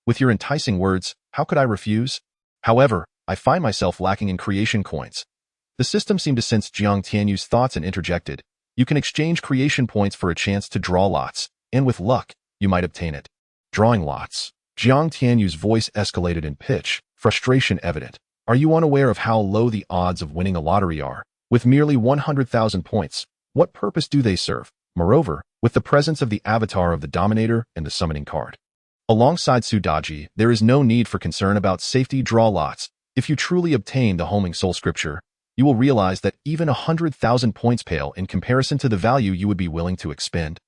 S1: With your enticing words, how could I refuse? However, I find myself lacking in creation coins. The system seemed to sense Jiang Tianyu's thoughts and interjected, You can exchange creation points for a chance to draw lots, and with luck, you might obtain it. Drawing lots. Jiang Tianyu's voice escalated in pitch, frustration evident. Are you unaware of how low the odds of winning a lottery are? With merely 100,000 points, what purpose do they serve? Moreover, with the presence of the avatar of the Dominator and the summoning card. Alongside Sudaji, there is no need for concern about safety. Draw lots. If you truly obtain the homing soul scripture, you will realize that even 100,000 points pale in comparison to the value you would be willing to expend.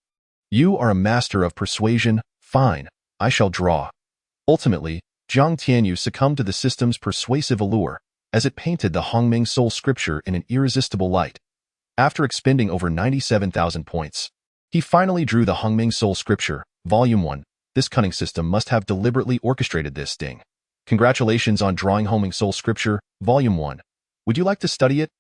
S1: You are a master of persuasion. Fine, I shall draw. Ultimately, Jiang Tianyu succumbed to the system's persuasive allure, as it painted the Hongming soul scripture in an irresistible light. After expending over 97,000 points, he finally drew the Hongming soul scripture, Volume 1. This cunning system must have deliberately orchestrated this sting. Congratulations on drawing Hongming soul scripture, Volume 1. Would you like to study it?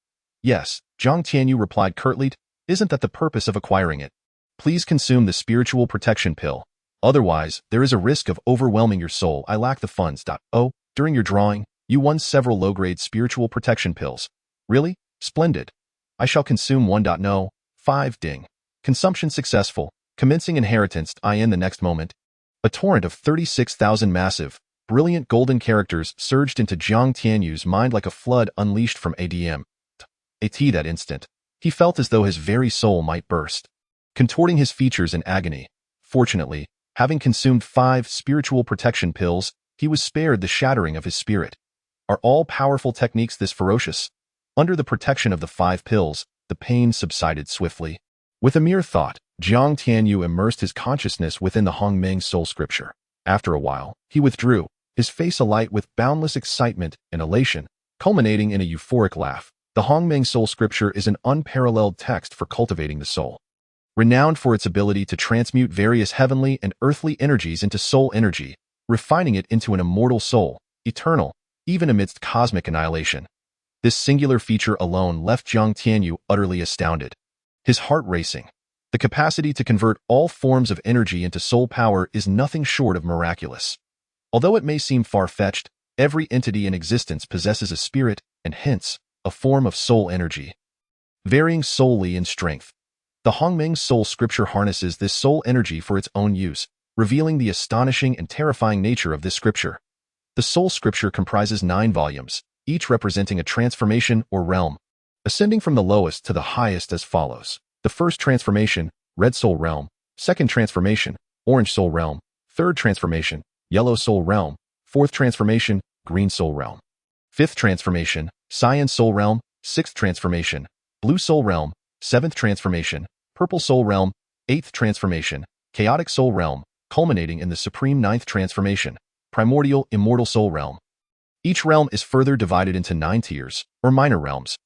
S1: Yes, Jiang Tianyu replied curtly. Isn't that the purpose of acquiring it? Please consume the spiritual protection pill. Otherwise, there is a risk of overwhelming your soul. I lack the funds. Oh, during your drawing, you won several low-grade spiritual protection pills. Really? Splendid. I shall consume 1. No. 5. Ding. Consumption successful. Commencing inheritance. In the next moment. A torrent of 36,000 massive, brilliant golden characters surged into Jiang Tianyu's mind like a flood unleashed from ADM. That instant, he felt as though his very soul might burst, contorting his features in agony. Fortunately, having consumed 5 spiritual protection pills, he was spared the shattering of his spirit. Are all powerful techniques this ferocious? Under the protection of the 5 pills, the pain subsided swiftly. With a mere thought, Jiang Tianyu immersed his consciousness within the Hongming soul scripture. After a while, he withdrew, his face alight with boundless excitement and elation, culminating in a euphoric laugh. The Hongming soul scripture is an unparalleled text for cultivating the soul. Renowned for its ability to transmute various heavenly and earthly energies into soul energy, refining it into an immortal soul, eternal, even amidst cosmic annihilation. This singular feature alone left Jiang Tianyu utterly astounded, his heart racing. The capacity to convert all forms of energy into soul power is nothing short of miraculous. Although it may seem far-fetched, every entity in existence possesses a spirit and hence, a form of soul energy, varying solely in strength. The Hongming soul scripture harnesses this soul energy for its own use, revealing the astonishing and terrifying nature of this scripture. The soul scripture comprises 9 volumes, each representing a transformation or realm, ascending from the lowest to the highest as follows. The first transformation, Red Soul Realm. Second transformation, Orange Soul Realm. Third transformation, Yellow Soul Realm. Fourth transformation, Green Soul Realm. Fifth transformation, Cyan Soul Realm. Sixth transformation, Blue Soul Realm. Seventh transformation, Purple Soul Realm. Eighth transformation, Chaotic Soul Realm, culminating in the supreme 9th transformation, Primordial Immortal Soul Realm. Each realm is further divided into 9 tiers, or minor realms.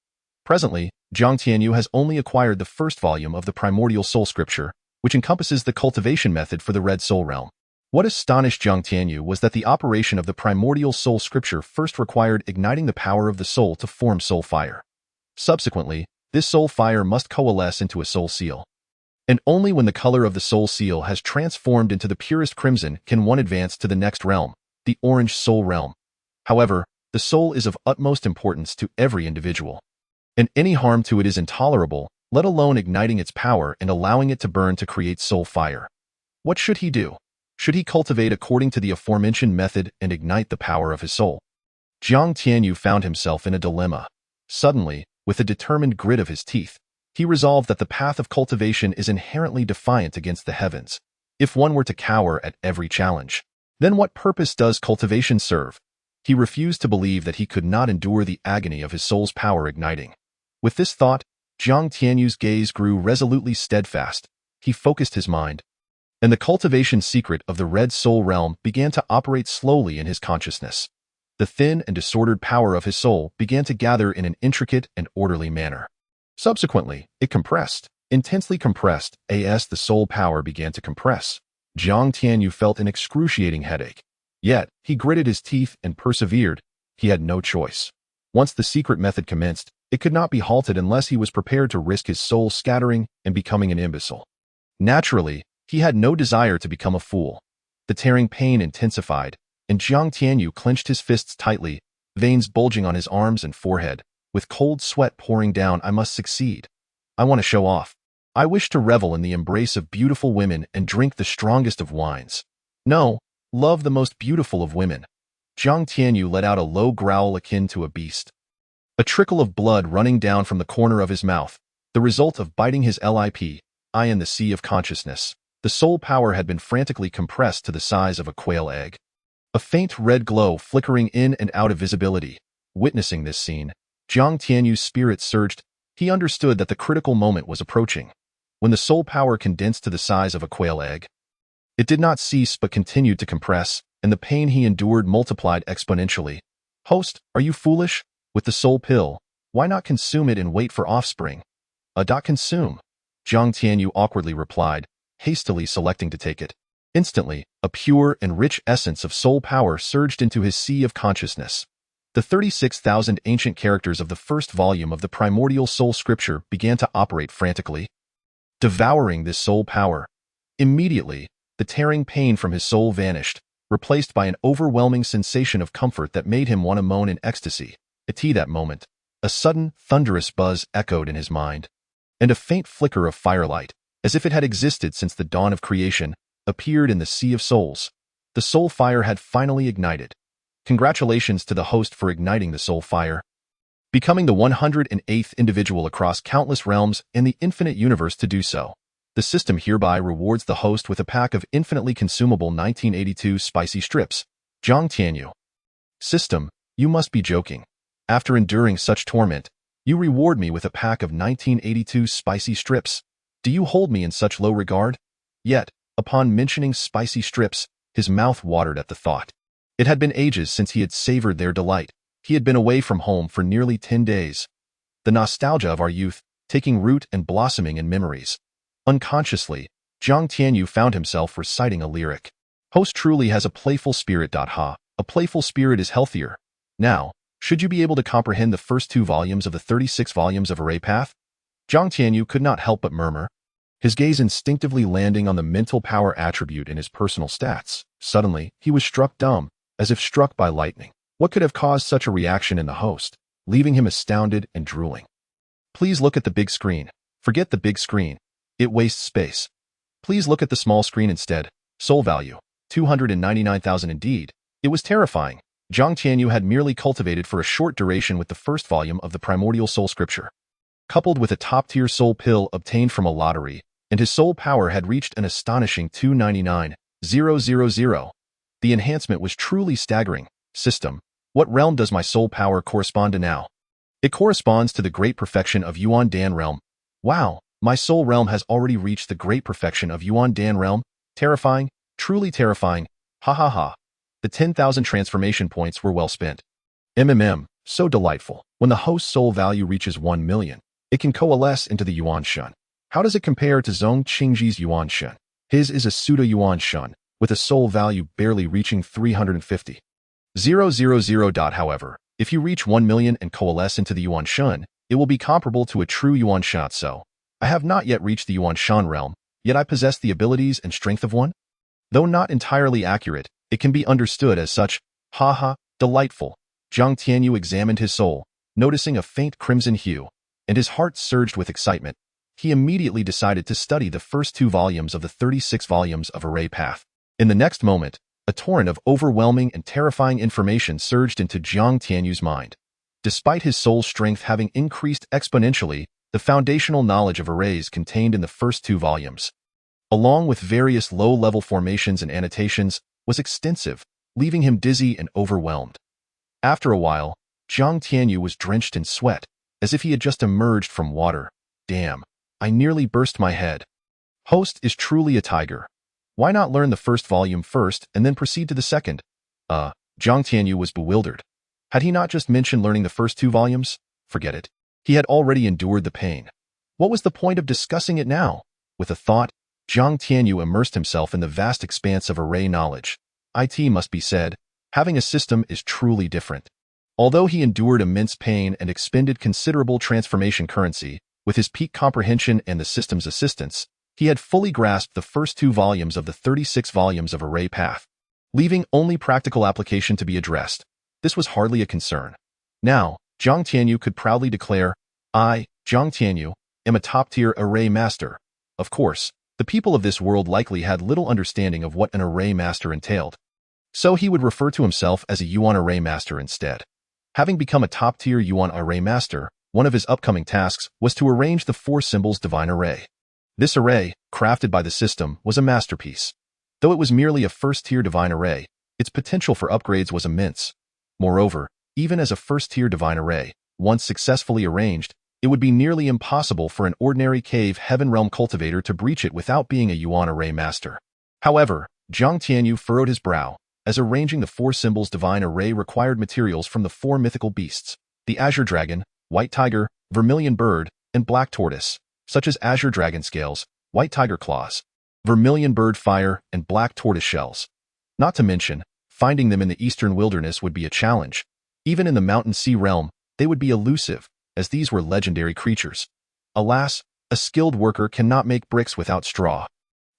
S1: Presently, Jiang Tianyu has only acquired the first volume of the Primordial Soul Scripture, which encompasses the cultivation method for the Red Soul Realm. What astonished Jiang Tianyu was that the operation of the Primordial Soul Scripture first required igniting the power of the soul to form soul fire. Subsequently, this soul fire must coalesce into a soul seal. And only when the color of the soul seal has transformed into the purest crimson can one advance to the next realm, the Orange Soul Realm. However, the soul is of utmost importance to every individual, and any harm to it is intolerable, let alone igniting its power and allowing it to burn to create soul fire. What should he do? Should he cultivate according to the aforementioned method and ignite the power of his soul? Jiang Tianyu found himself in a dilemma. Suddenly, with a determined grit of his teeth, he resolved that the path of cultivation is inherently defiant against the heavens. If one were to cower at every challenge, then what purpose does cultivation serve? He refused to believe that he could not endure the agony of his soul's power igniting. With this thought, Jiang Tianyu's gaze grew resolutely steadfast. He focused his mind, and the cultivation secret of the Red Soul Realm began to operate slowly in his consciousness. The thin and disordered power of his soul began to gather in an intricate and orderly manner. Subsequently, it compressed, intensely compressed, as the soul power began to compress. Jiang Tianyu felt an excruciating headache. Yet, he gritted his teeth and persevered. He had no choice. Once the secret method commenced, it could not be halted unless he was prepared to risk his soul scattering and becoming an imbecile. Naturally, he had no desire to become a fool. The tearing pain intensified, and Jiang Tianyu clenched his fists tightly, veins bulging on his arms and forehead. With cold sweat pouring down, I must succeed. I want to show off. I wish to revel in the embrace of beautiful women and drink the strongest of wines. No, love the most beautiful of women. Jiang Tianyu let out a low growl akin to a beast. A trickle of blood running down from the corner of his mouth, the result of biting his eye in the sea of consciousness. The soul power had been frantically compressed to the size of a quail egg. A faint red glow flickering in and out of visibility. Witnessing this scene, Jiang Tianyu's spirit surged. He understood that the critical moment was approaching. When the soul power condensed to the size of a quail egg, it did not cease but continued to compress, and the pain he endured multiplied exponentially. Host, are you foolish? With the soul pill, why not consume it and wait for offspring? Consume. Jiang Tianyu awkwardly replied, hastily selecting to take it. Instantly, a pure and rich essence of soul power surged into his sea of consciousness. The 36,000 ancient characters of the first volume of the primordial soul scripture began to operate frantically, devouring this soul power. Immediately, the tearing pain from his soul vanished, replaced by an overwhelming sensation of comfort that made him want to moan in ecstasy. At that moment, a sudden, thunderous buzz echoed in his mind, and a faint flicker of firelight, as if it had existed since the dawn of creation, appeared in the sea of souls. The soul fire had finally ignited. Congratulations to the host for igniting the soul fire, becoming the 108th individual across countless realms in the infinite universe to do so. The system hereby rewards the host with a pack of infinitely consumable 1982 spicy strips. Jiang Tianyu. System, you must be joking. After enduring such torment, you reward me with a pack of 1982 spicy strips. Do you hold me in such low regard? Yet, upon mentioning spicy strips, his mouth watered at the thought. It had been ages since he had savored their delight. He had been away from home for nearly 10 days. The nostalgia of our youth, taking root and blossoming in memories. Unconsciously, Jiang Tianyu found himself reciting a lyric. Host truly has a playful spirit. Ha, a playful spirit is healthier. Now, should you be able to comprehend the first 2 volumes of the 36 volumes of Array Path? Jiang Tianyu could not help but murmur, his gaze instinctively landing on the mental power attribute in his personal stats. Suddenly, he was struck dumb, as if struck by lightning. What could have caused such a reaction in the host, leaving him astounded and drooling? Please look at the big screen. Forget the big screen. It wastes space. Please look at the small screen instead. Soul value, 299,000 indeed. It was terrifying. Jiang Tianyu had merely cultivated for a short duration with the first volume of the primordial soul scripture, coupled with a top-tier soul pill obtained from a lottery, and his soul power had reached an astonishing 299,000. The enhancement was truly staggering. System, what realm does my soul power correspond to now? It corresponds to the great perfection of Yuan Dan realm. Wow, my soul realm has already reached the great perfection of Yuan Dan realm. Terrifying, truly terrifying. Ha ha ha. The 10,000 transformation points were well spent. So delightful. When the host's soul value reaches 1 million, it can coalesce into the Yuan Shun. How does it compare to Zhong Qingji's Yuan Shun? His is a pseudo Yuan Shun, with a soul value barely reaching 350,000. However, if you reach 1 million and coalesce into the Yuan Shun, it will be comparable to a true Yuan Shan. So, I have not yet reached the Yuan Shan realm, yet I possess the abilities and strength of one? Though not entirely accurate, it can be understood as such. Ha ha, delightful. Jiang Tianyu examined his soul, noticing a faint crimson hue, and his heart surged with excitement. He immediately decided to study the first 2 volumes of the 36 volumes of Array Path. In the next moment, a torrent of overwhelming and terrifying information surged into Jiang Tianyu's mind. Despite his soul strength having increased exponentially, the foundational knowledge of arrays contained in the first 2 volumes, along with various low-level formations and annotations, was extensive, leaving him dizzy and overwhelmed. After a while, Jiang Tianyu was drenched in sweat, as if he had just emerged from water. Damn, I nearly burst my head. Host is truly a tiger. Why not learn the first volume first and then proceed to the second? Jiang Tianyu was bewildered. Had he not just mentioned learning the first 2 volumes? Forget it. He had already endured the pain. What was the point of discussing it now? With a thought, Jiang Tianyu immersed himself in the vast expanse of array knowledge. It must be said, having a system is truly different. Although he endured immense pain and expended considerable transformation currency, with his peak comprehension and the system's assistance, he had fully grasped the first 2 volumes of the 36 volumes of Array Path, leaving only practical application to be addressed. This was hardly a concern. Now, Jiang Tianyu could proudly declare, I, Jiang Tianyu, am a top-tier array master. Of course, the people of this world likely had little understanding of what an array master entailed, so he would refer to himself as a Yuan array master instead. Having become a top-tier Yuan array master, one of his upcoming tasks was to arrange the 4 symbols divine array. This array, crafted by the system, was a masterpiece. Though it was merely a first-tier divine array, its potential for upgrades was immense. Moreover, even as a first-tier divine array, once successfully arranged, it would be nearly impossible for an ordinary cave heaven realm cultivator to breach it without being a Yuan array master. However, Zhang Tianyu furrowed his brow, as arranging the 4 symbols divine array required materials from the 4 mythical beasts, the azure dragon, white tiger, vermilion bird, and black tortoise, such as azure dragon scales, white tiger claws, vermilion bird fire, and black tortoise shells. Not to mention, finding them in the eastern wilderness would be a challenge. Even in the mountain sea realm, they would be elusive, as these were legendary creatures. Alas, a skilled worker cannot make bricks without straw.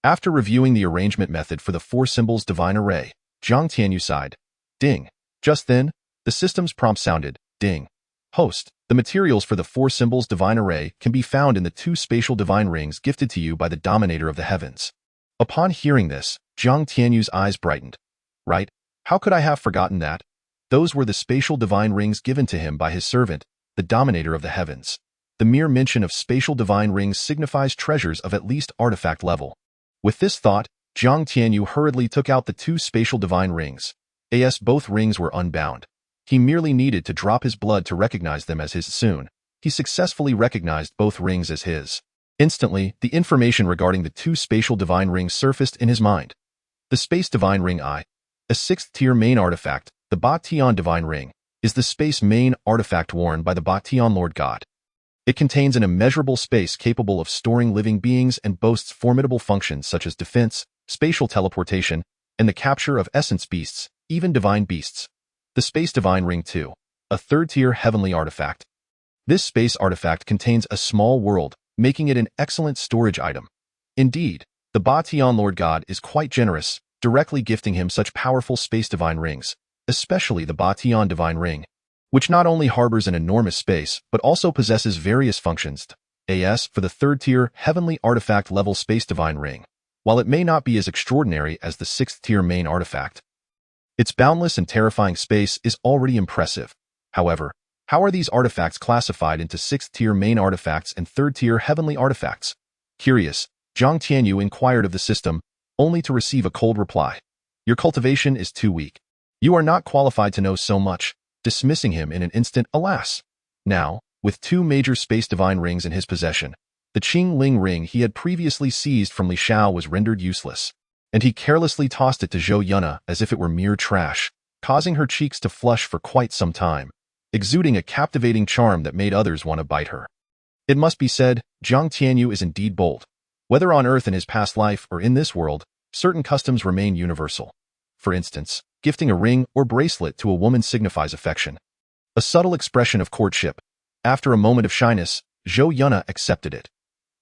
S1: After reviewing the arrangement method for the 4 symbols divine array, Zhang Tianyu sighed. Ding. Just then, the system's prompt sounded. Ding. Host, the materials for the 4 symbols divine array can be found in the 2 spatial divine rings gifted to you by the Dominator of the Heavens. Upon hearing this, Zhang Tianyu's eyes brightened. Right? How could I have forgotten that? Those were the spatial divine rings given to him by his servant, the Dominator of the Heavens. The mere mention of spatial divine rings signifies treasures of at least artifact level. With this thought, Zhang Tianyu hurriedly took out the 2 spatial divine rings. As both rings were unbound. He merely needed to drop his blood to recognize them as his soon. He successfully recognized both rings as his. Instantly, the information regarding the 2 spatial divine rings surfaced in his mind. The Space Divine Ring I, a 6th-tier main artifact, the Ba Tian Divine Ring, is the space main artifact worn by the Ba Tian Lord God. It contains an immeasurable space capable of storing living beings and boasts formidable functions such as defense, spatial teleportation, and the capture of essence beasts, even divine beasts. The Space Divine Ring II, a 3rd-tier heavenly artifact. This space artifact contains a small world, making it an excellent storage item. Indeed, the Ba Tian Lord God is quite generous, directly gifting him such powerful space divine rings, especially the Ba Tian Divine Ring, which not only harbors an enormous space, but also possesses various functions. As for the 3rd-tier heavenly artifact level Space Divine Ring, while it may not be as extraordinary as the 6th-tier main artifact, its boundless and terrifying space is already impressive. However, how are these artifacts classified into 6th-tier main artifacts and 3rd-tier heavenly artifacts? Curious, Zhang Tianyu inquired of the system, only to receive a cold reply. Your cultivation is too weak. You are not qualified to know so much, dismissing him in an instant, alas. Now, with 2 major space divine rings in his possession, the Qingling ring he had previously seized from Li Xiao was rendered useless, and he carelessly tossed it to Zhou Yuna as if it were mere trash, causing her cheeks to flush for quite some time, exuding a captivating charm that made others want to bite her. It must be said, Zhang Tianyu is indeed bold. Whether on Earth in his past life or in this world, certain customs remain universal. For instance, gifting a ring or bracelet to a woman signifies affection, a subtle expression of courtship. After a moment of shyness, Zhou Yuna accepted it.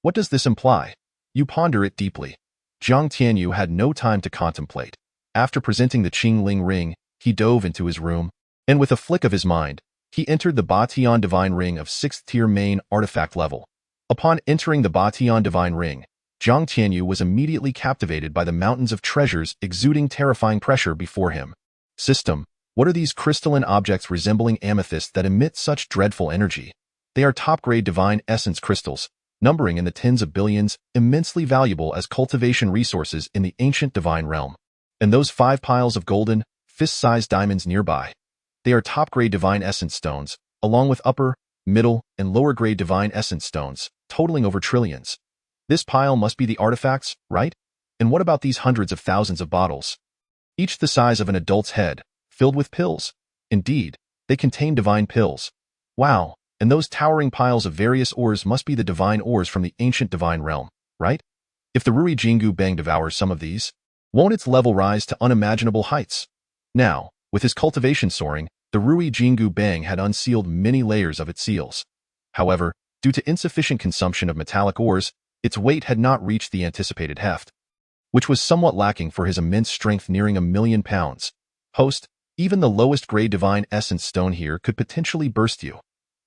S1: What does this imply? You ponder it deeply. Zhang Tianyu had no time to contemplate. After presenting the Qingling ring, he dove into his room, and with a flick of his mind, he entered the Ba Tian Divine Ring of 6th-tier main artifact level. Upon entering the Ba Tian Divine Ring, Zhang Tianyu was immediately captivated by the mountains of treasures exuding terrifying pressure before him. System, what are these crystalline objects resembling amethyst that emit such dreadful energy? They are top-grade divine essence crystals, numbering in the tens of billions, immensely valuable as cultivation resources in the ancient divine realm. And those 5 piles of golden, fist-sized diamonds nearby. They are top-grade divine essence stones, along with upper, middle, and lower-grade divine essence stones, totaling over trillions. This pile must be the artifacts, right? And what about these hundreds of thousands of bottles? Each the size of an adult's head, filled with pills. Indeed, they contain divine pills. Wow, and those towering piles of various ores must be the divine ores from the ancient divine realm, right? If the Ruyi Jingu Bang devours some of these, won't its level rise to unimaginable heights? Now, with his cultivation soaring, the Ruyi Jingu Bang had unsealed many layers of its seals. However, due to insufficient consumption of metallic ores, its weight had not reached the anticipated heft, which was somewhat lacking for his immense strength nearing 1,000,000 pounds. Host, even the lowest grade divine essence stone here could potentially burst you.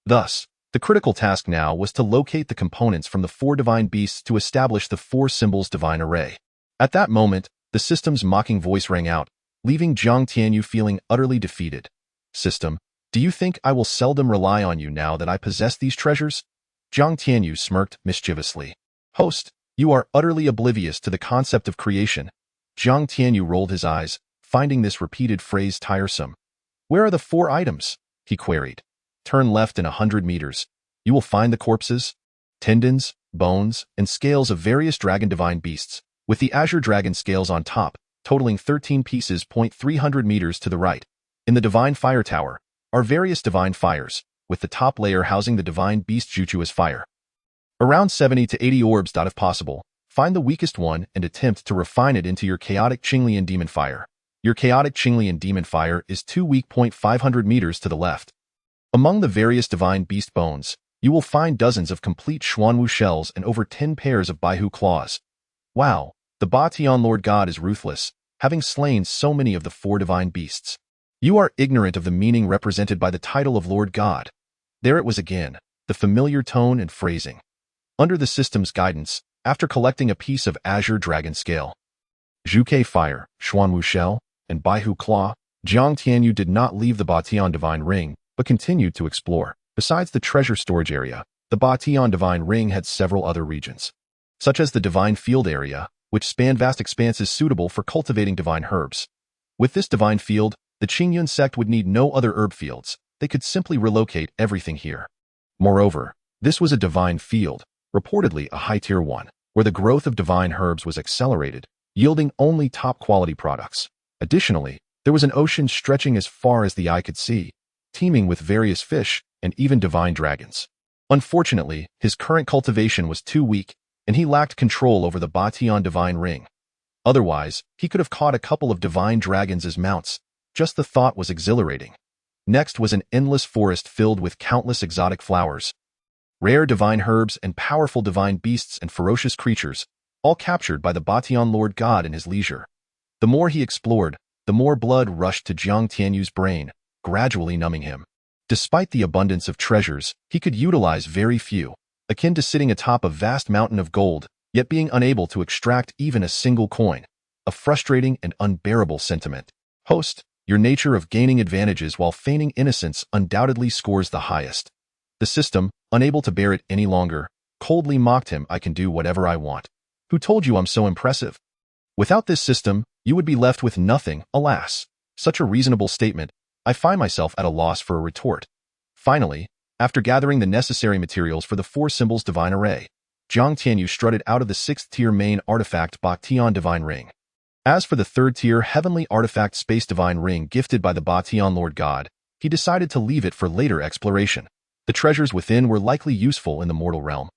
S1: Thus, The critical task now was to locate the components from the 4 divine beasts to establish the 4 symbols divine array. At that moment, the system's mocking voice rang out, leaving Jiang Tianyu feeling utterly defeated. System, do you think I will seldom rely on you now that I possess these treasures? Jiang Tianyu smirked mischievously. Host, you are utterly oblivious to the concept of creation. Jiang Tianyu rolled his eyes, finding this repeated phrase tiresome. Where are the 4 items? He queried. Turn left in 100 meters. You will find the corpses, tendons, bones, and scales of various dragon divine beasts, with the azure dragon scales on top, totaling 13 pieces. 300 meters to the right. In the divine fire tower are various divine fires, with the top layer housing the divine beast Juchu as fire. Around 70 to 80 orbs. If possible, find the weakest one and attempt to refine it into your chaotic Qinglian demon fire. Your chaotic Qinglian demon fire is too weak. 500 meters to the left. Among the various divine beast bones, you will find dozens of complete Xuanwu shells and over 10 pairs of Baihu claws. Wow, the Batian Lord God is ruthless, having slain so many of the 4 divine beasts. You are ignorant of the meaning represented by the title of Lord God. There it was again, the familiar tone and phrasing. Under the system's guidance, after collecting a piece of azure dragon scale, Zhuke fire, Xuanwu shell, and Baihu claw, Jiang Tianyu did not leave the Batian divine ring, but continued to explore. Besides the treasure storage area, the Batian divine ring had several other regions, such as the divine field area, which spanned vast expanses suitable for cultivating divine herbs. With this divine field, the Qingyun Sect would need no other herb fields. They could simply relocate everything here. Moreover, this was a divine field, reportedly a high-tier one, where the growth of divine herbs was accelerated, yielding only top-quality products. Additionally, there was an ocean stretching as far as the eye could see, teeming with various fish and even divine dragons. Unfortunately, his current cultivation was too weak, and he lacked control over the Batian divine ring. Otherwise, he could have caught a couple of divine dragons as mounts. Just the thought was exhilarating. Next was an endless forest filled with countless exotic flowers, rare divine herbs, and powerful divine beasts and ferocious creatures, all captured by the Batian Lord God in his leisure. The more he explored, the more blood rushed to Jiang Tianyu's brain, gradually numbing him. Despite the abundance of treasures, he could utilize very few, akin to sitting atop a vast mountain of gold, yet being unable to extract even a single coin. A frustrating and unbearable sentiment. Host, your nature of gaining advantages while feigning innocence undoubtedly scores the highest. The system, unable to bear it any longer, coldly mocked him. I can do whatever I want. Who told you I'm so impressive? Without this system, you would be left with nothing, alas. Such a reasonable statement, I find myself at a loss for a retort. Finally, after gathering the necessary materials for the 4 symbols divine array, Jiang Tianyu strutted out of the 6th-tier main artifact Batian divine ring. As for the 3rd-tier heavenly artifact space divine ring gifted by the Batian Lord God, he decided to leave it for later exploration. The treasures within were likely useful in the mortal realm.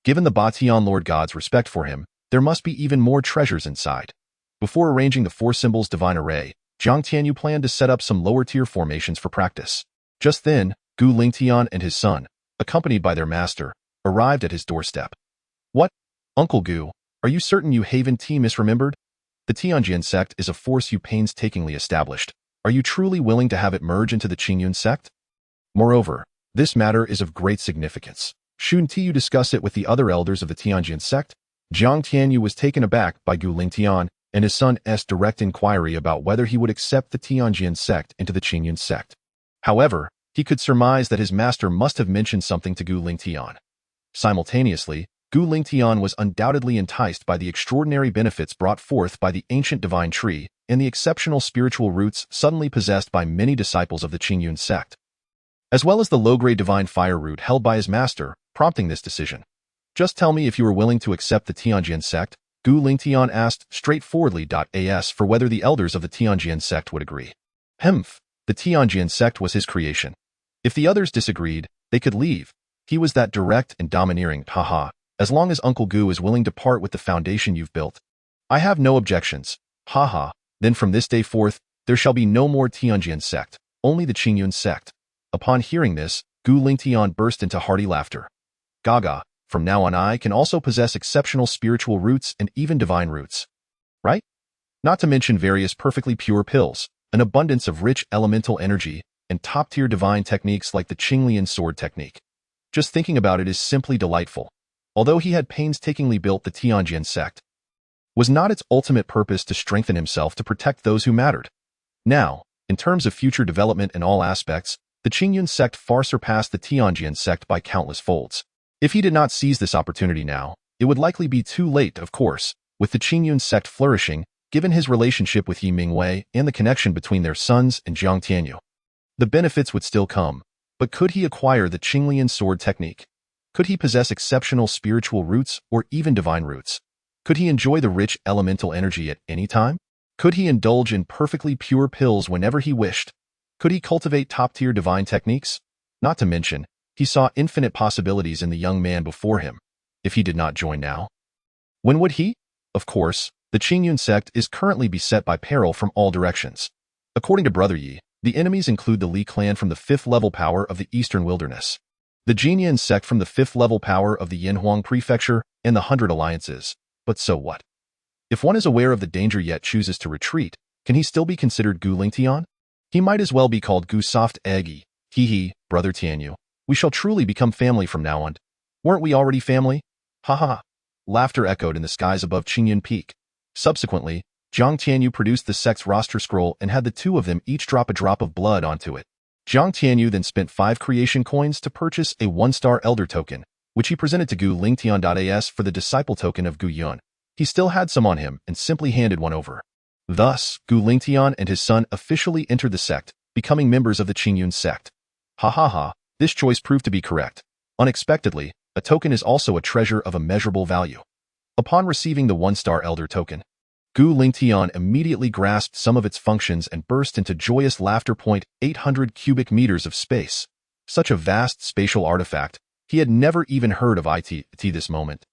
S1: Given the Batian Lord God's respect for him, there must be even more treasures inside. Before arranging the 4 symbols divine array, Jiang Tianyu planned to set up some lower-tier formations for practice. Just then, Gu Lingtian and his son, accompanied by their master, arrived at his doorstep. What? Uncle Gu, are you certain you Haven T misremembered? The Qingyun Sect is a force you painstakingly established. Are you truly willing to have it merge into the Qingyun Sect? Moreover, this matter is of great significance. Shouldn't you discuss it with the other elders of the Qingyun Sect? Jiang Tianyu was taken aback by Gu Lingtian and his son's direct inquiry about whether he would accept the Qingyun Sect into the Qingyun Sect. However, he could surmise that his master must have mentioned something to Gu Lingtian. Simultaneously, Gu Lingtian was undoubtedly enticed by the extraordinary benefits brought forth by the ancient divine tree and the exceptional spiritual roots suddenly possessed by many disciples of the Qingyun Sect, as well as the low-grade divine fire root held by his master, prompting this decision. Just tell me if you are willing to accept the Qingyun Sect, Gu Lingtian asked straightforwardly. As for whether the elders of the Qingyun Sect would agree. Hmph, the Qingyun Sect was his creation. If the others disagreed, they could leave. He was that direct and domineering, haha. As long as Uncle Gu is willing to part with the foundation you've built, I have no objections, haha. Then from this day forth, there shall be no more Qingyun Sect, only the Qingyun Sect. Upon hearing this, Gu Lingtian burst into hearty laughter. Gaga, from now on I can also possess exceptional spiritual roots and even divine roots. Right? Not to mention various perfectly pure pills, an abundance of rich elemental energy, and top-tier divine techniques like the Qinglian sword technique. Just thinking about it is simply delightful. Although he had painstakingly built the Qingyun Sect, was not its ultimate purpose to strengthen himself to protect those who mattered. Now, in terms of future development in all aspects, the Qingyun Sect far surpassed the Tianjian Sect by countless folds. If he did not seize this opportunity now, it would likely be too late, of course, with the Qingyun Sect flourishing, given his relationship with Yi Mingwei and the connection between their sons and Jiang Tianyu. The benefits would still come, but could he acquire the Qinglian sword technique? Could he possess exceptional spiritual roots or even divine roots? Could he enjoy the rich elemental energy at any time? Could he indulge in perfectly pure pills whenever he wished? Could he cultivate top-tier divine techniques? Not to mention, he saw infinite possibilities in the young man before him. If he did not join now, when would he? Of course, the Qingyun Sect is currently beset by peril from all directions. According to Brother Yi, the enemies include the Li Clan from the 5th level power of the Eastern Wilderness, the Jingu Sect from the 5th level power of the Yanhuang Prefecture, and the 100 Alliances. But so what? If one is aware of the danger yet chooses to retreat, can he still be considered Gu Lingtian? He might as well be called Gu Soft Eggy. Hee, Brother Tianyu. We shall truly become family from now on. Weren't we already family? Ha ha ha. Laughter echoed in the skies above Qingyun Peak. Subsequently, Jiang Tianyu produced the sect's roster scroll and had the two of them each drop a drop of blood onto it. Jiang Tianyu then spent 5 creation coins to purchase a 1-star elder token, which he presented to Gu Lingtian.as for the disciple token of Gu Yun. He still had some on him and simply handed one over. Thus, Gu Lingtian and his son officially entered the sect, becoming members of the Qingyun Sect. Ha ha ha, this choice proved to be correct. Unexpectedly, a token is also a treasure of immeasurable value. Upon receiving the 1-star elder token, Gu Lingtian immediately grasped some of its functions and burst into joyous laughter. 800 cubic meters of space. Such a vast spatial artifact, he had never even heard of it at this moment.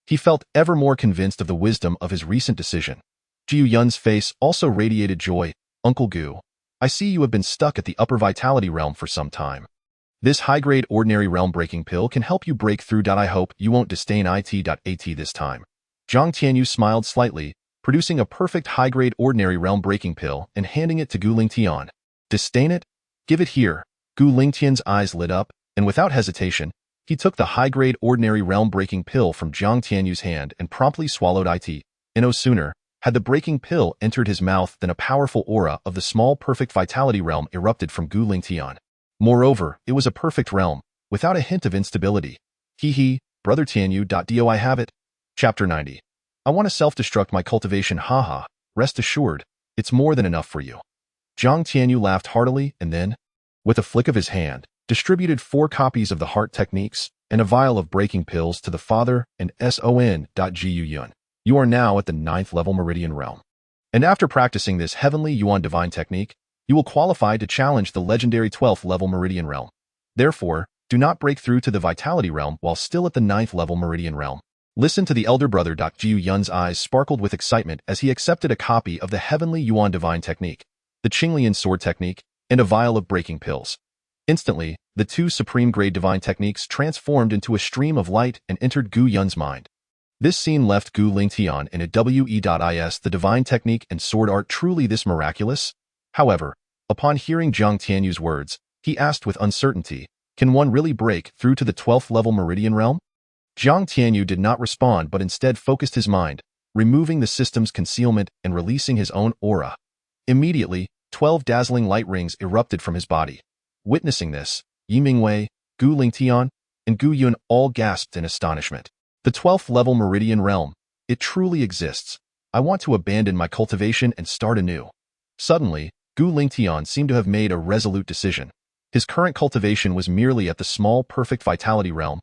S1: He felt ever more convinced of the wisdom of his recent decision. Jiu Yun's face also radiated joy. Uncle Gu, I see you have been stuck at the upper vitality realm for some time. This high-grade ordinary realm-breaking pill can help you break through. I hope you won't disdain it.at this time. Jiang Tianyu smiled slightly, producing a perfect high-grade ordinary realm-breaking pill and handing it to Gu Lingtian. Disdain it? Give it here. Gu Lingtian's eyes lit up, and without hesitation, he took the high-grade ordinary realm-breaking pill from Jiang Tianyu's hand and promptly swallowed it. And no sooner had the breaking pill entered his mouth than a powerful aura of the small perfect vitality realm erupted from Gu Lingtian. Moreover, it was a perfect realm, without a hint of instability. Hee, Brother Tianyu. Do I have it? Chapter 90. I want to self-destruct my cultivation. Haha, rest assured, it's more than enough for you. Jiang Tianyu laughed heartily and then, with a flick of his hand, distributed 4 copies of the heart techniques and a vial of breaking pills to the father and Son.Gu Yun. You are now at the 9th level meridian realm. And after practicing this heavenly Yuan divine technique, you will qualify to challenge the legendary 12th level meridian realm. Therefore, do not break through to the vitality realm while still at the 9th level meridian realm. Listen to the elder brother. Gu Yun's eyes sparkled with excitement as he accepted a copy of the heavenly Yuan divine technique, the Qinglian sword technique, and a vial of breaking pills. Instantly, the 2 supreme-grade divine techniques transformed into a stream of light and entered Gu Yun's mind. This scene left Gu Lingtian in a we.is. The divine technique and sword art truly this miraculous? However, upon hearing Jiang Tianyu's words, he asked with uncertainty, can one really break through to the 12th level meridian realm? Jiang Tianyu did not respond but instead focused his mind, removing the system's concealment and releasing his own aura. Immediately, 12 dazzling light rings erupted from his body. Witnessing this, Yi Mingwei, Gu Lingtian, and Gu Yun all gasped in astonishment. The 12th level meridian realm, it truly exists. I want to abandon my cultivation and start anew. Suddenly, Gu Lingtian seemed to have made a resolute decision. His current cultivation was merely at the small perfect vitality realm,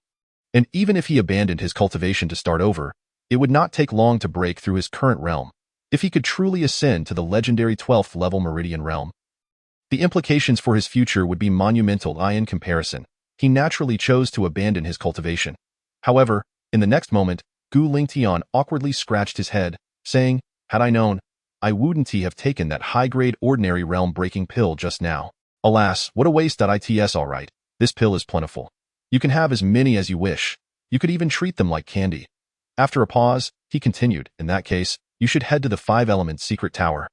S1: and even if he abandoned his cultivation to start over, it would not take long to break through his current realm. If he could truly ascend to the legendary 12th level meridian realm, the implications for his future would be monumental. In comparison, he naturally chose to abandon his cultivation. However, in the next moment, Gu Lingtian awkwardly scratched his head, saying, had I known, I wouldn't have taken that high-grade ordinary realm-breaking pill just now. Alas, what a waste. It's alright. This pill is plentiful. You can have as many as you wish. You could even treat them like candy. After a pause, he continued, in that case, you should head to the 5-element secret tower.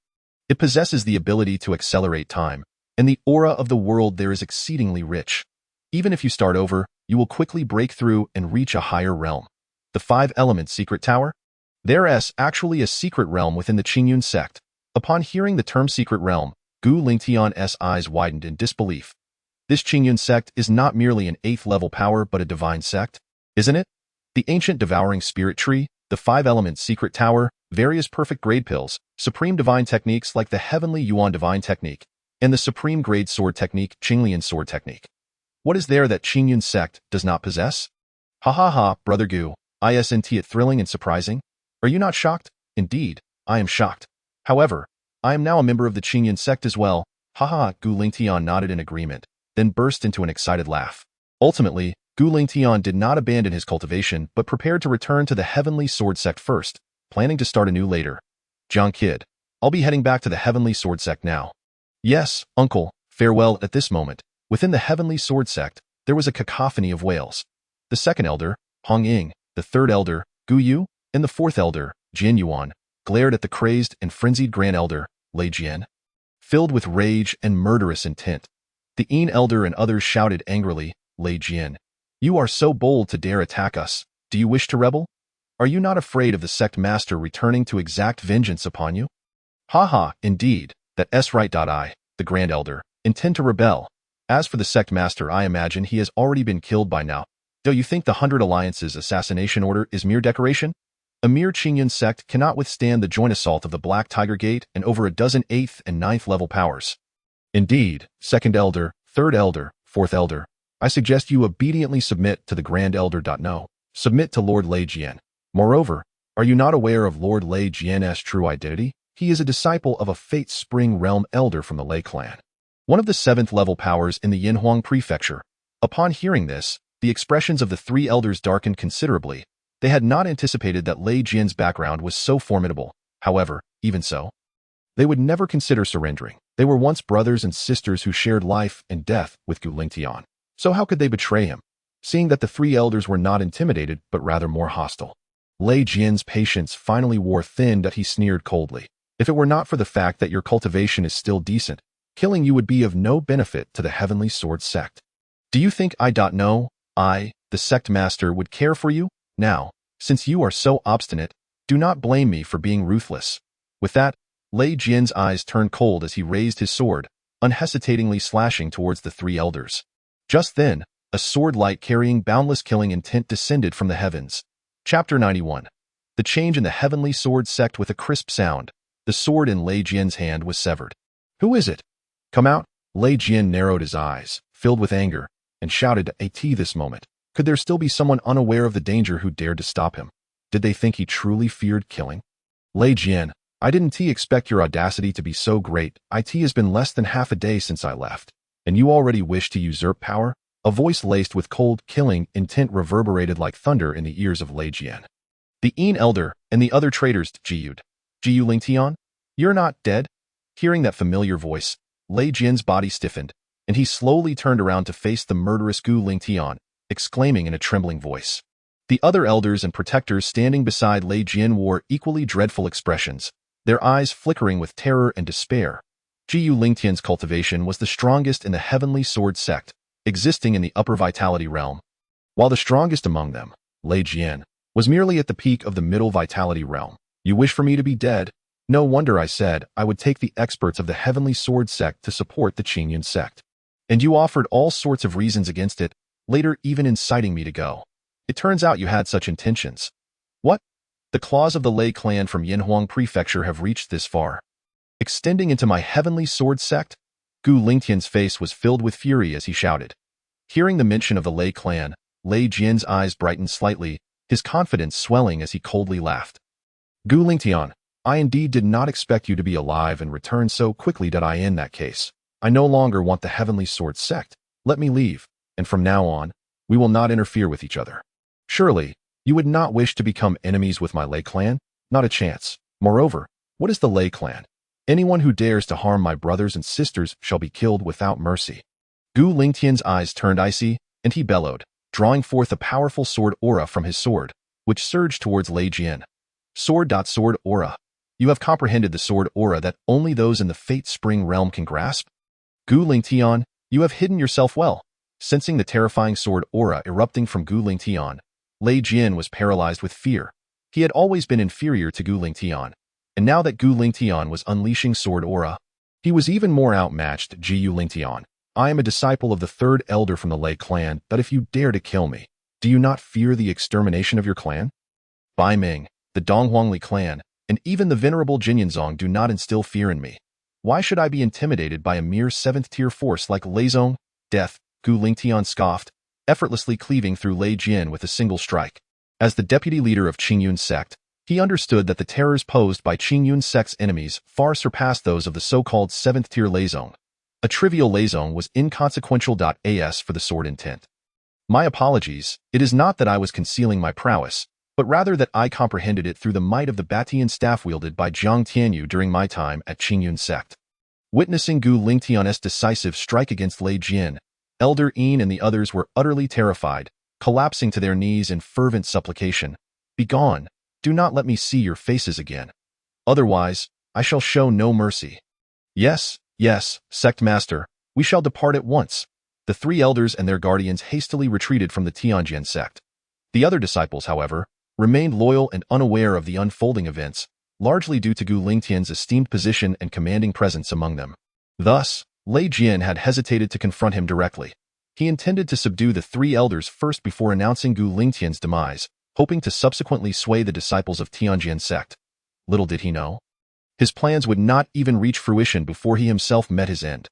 S1: It possesses the ability to accelerate time, and the aura of the world there is exceedingly rich. Even if you start over, you will quickly break through and reach a higher realm. The 5 Elements Secret Tower? There's actually a secret realm within the Qingyun Sect. Upon hearing the term secret realm, Gu Lingtian's eyes widened in disbelief. This Qingyun Sect is not merely an 8th level power but a divine sect, isn't it? The ancient devouring spirit tree, the 5 Elements Secret Tower, various perfect grade pills, supreme divine techniques like the Heavenly Yuan Divine Technique, and the supreme grade sword technique, Qinglian Sword Technique. What is there that Qingyun Sect does not possess? Ha ha ha, Brother Gu, isn't it thrilling and surprising? Are you not shocked? Indeed, I am shocked. However, I am now a member of the Qingyun Sect as well. Ha ha, Gu Lingtian nodded in agreement, then burst into an excited laugh. Ultimately, Gu Lingtian did not abandon his cultivation but prepared to return to the Heavenly Sword Sect first, planning to start anew later. Jiang Kid, I'll be heading back to the Heavenly Sword Sect now. Yes, uncle, farewell. At this moment, within the Heavenly Sword Sect, there was a cacophony of wails. The 2nd Elder, Hong Ying, the 3rd Elder, Gu Yu, and the 4th Elder, Jin Yuan, glared at the crazed and frenzied Grand Elder, Lei Jian. Filled with rage and murderous intent, the Yin Elder and others shouted angrily, Lei Jian, you are so bold to dare attack us. Do you wish to rebel? Are you not afraid of the sect master returning to exact vengeance upon you? Ha ha, indeed, that's right. I, the Grand Elder, intend to rebel. As for the sect master, I imagine he has already been killed by now. Do you think the 100 Alliance's assassination order is mere decoration? A mere Qingyun sect cannot withstand the joint assault of the Black Tiger Gate and over a dozen 8th and 9th level powers. Indeed, 2nd Elder, 3rd Elder, 4th Elder, I suggest you obediently submit to the Grand Elder. No, submit to Lord Lei Jian. Moreover, are you not aware of Lord Lei Jian's true identity? He is a disciple of a Fate Spring Realm Elder from the Li Clan, one of the 7th level powers in the Yinhuang Prefecture. Upon hearing this, the expressions of the 3 elders darkened considerably. They had not anticipated that Lei Jian's background was so formidable. However, even so, they would never consider surrendering. They were once brothers and sisters who shared life and death with Gu Lingtian. So how could they betray him? Seeing that the 3 elders were not intimidated, but rather more hostile, Lei Jian's patience finally wore thin. That he sneered coldly. If it were not for the fact that your cultivation is still decent, killing you would be of no benefit to the Heavenly Sword Sect. Do you think I don't know, I, the sect master, would care for you? Now, since you are so obstinate, do not blame me for being ruthless. With that, Lei Jian's eyes turned cold as he raised his sword, unhesitatingly slashing towards the 3 elders. Just then, a sword light carrying boundless killing intent descended from the heavens. Chapter 91. The change in the Heavenly Sword Sect. With a crisp sound, the sword in Lei Jian's hand was severed. Who is it? Come out. Lei Jian narrowed his eyes, filled with anger, and shouted at this moment. Could there still be someone unaware of the danger who dared to stop him? Did they think he truly feared killing? Lei Jian, I didn't expect your audacity to be so great. It has been less than half a day since I left, and you already wish to usurp power? A voice laced with cold, killing intent reverberated like thunder in the ears of Lei Jian. The Yin Elder and the other traitors Jiu Lingtian, you're not dead? Hearing that familiar voice, Lei Jian's body stiffened, and he slowly turned around to face the murderous Gu Lingtian, exclaiming in a trembling voice. The other elders and protectors standing beside Lei Jian wore equally dreadful expressions, their eyes flickering with terror and despair. Jiu Lingtian's cultivation was the strongest in the Heavenly Sword Sect, existing in the upper vitality realm, while the strongest among them, Lei Jian, was merely at the peak of the middle vitality realm. You wish for me to be dead? No wonder I said I would take the experts of the Heavenly Sword Sect to support the Qingyun Sect. And you offered all sorts of reasons against it, later even inciting me to go. It turns out you had such intentions. What? The claws of the Li Clan from Yinhuang Prefecture have reached this far, extending into my Heavenly Sword Sect? Gu Lingtian's face was filled with fury as he shouted. Hearing the mention of the Li Clan, Lei Jian's eyes brightened slightly, his confidence swelling as he coldly laughed. Gu Lingtian, I indeed did not expect you to be alive and return so quickly. In that case, I no longer want the Heavenly Sword Sect. Let me leave, and from now on, we will not interfere with each other. Surely, you would not wish to become enemies with my Li Clan? Not a chance. Moreover, what is the Li Clan? Anyone who dares to harm my brothers and sisters shall be killed without mercy. Gu Lingtian's eyes turned icy, and he bellowed, drawing forth a powerful sword aura from his sword, which surged towards Lei Jian. Sword aura. You have comprehended the sword aura that only those in the Fate Spring realm can grasp? Gu Lingtian, you have hidden yourself well. Sensing the terrifying sword aura erupting from Gu Lingtian, Lei Jin was paralyzed with fear. He had always been inferior to Gu Lingtian, and now that Gu Lingtian was unleashing sword aura, he was even more outmatched. Jiu Lingtian, I am a disciple of the third elder from the Li clan, but if you dare to kill me, do you not fear the extermination of your clan? Bai Ming, the Donghuang Li clan, and even the venerable Jinyenzong do not instill fear in me. Why should I be intimidated by a mere 7th-tier force like Leizong? Death, Gu Lingtian scoffed, effortlessly cleaving through Lei Jin with a single strike. As the deputy leader of Qingyun Sect, he understood that the terrors posed by Qingyun Sect's enemies far surpassed those of the so-called 7th-tier Leizong. A trivial Leizong was inconsequential. As for the sword intent. My apologies, it is not that I was concealing my prowess, but rather that I comprehended it through the might of the Batian staff wielded by Jiang Tianyu during my time at Qingyun Sect. Witnessing Gu Lingtian's decisive strike against Lei Jin, Elder Yin and the others were utterly terrified, collapsing to their knees in fervent supplication. Begone, do not let me see your faces again. Otherwise, I shall show no mercy. Yes, yes, Sect Master, we shall depart at once. The 3 elders and their guardians hastily retreated from the Tianjian sect. The other disciples, however, remained loyal and unaware of the unfolding events, largely due to Gu Lingtian's esteemed position and commanding presence among them. Thus, Lei Jin had hesitated to confront him directly. He intended to subdue the 3 elders first before announcing Gu Lingtian's demise, hoping to subsequently sway the disciples of Tianjian sect. Little did he know, his plans would not even reach fruition before he himself met his end.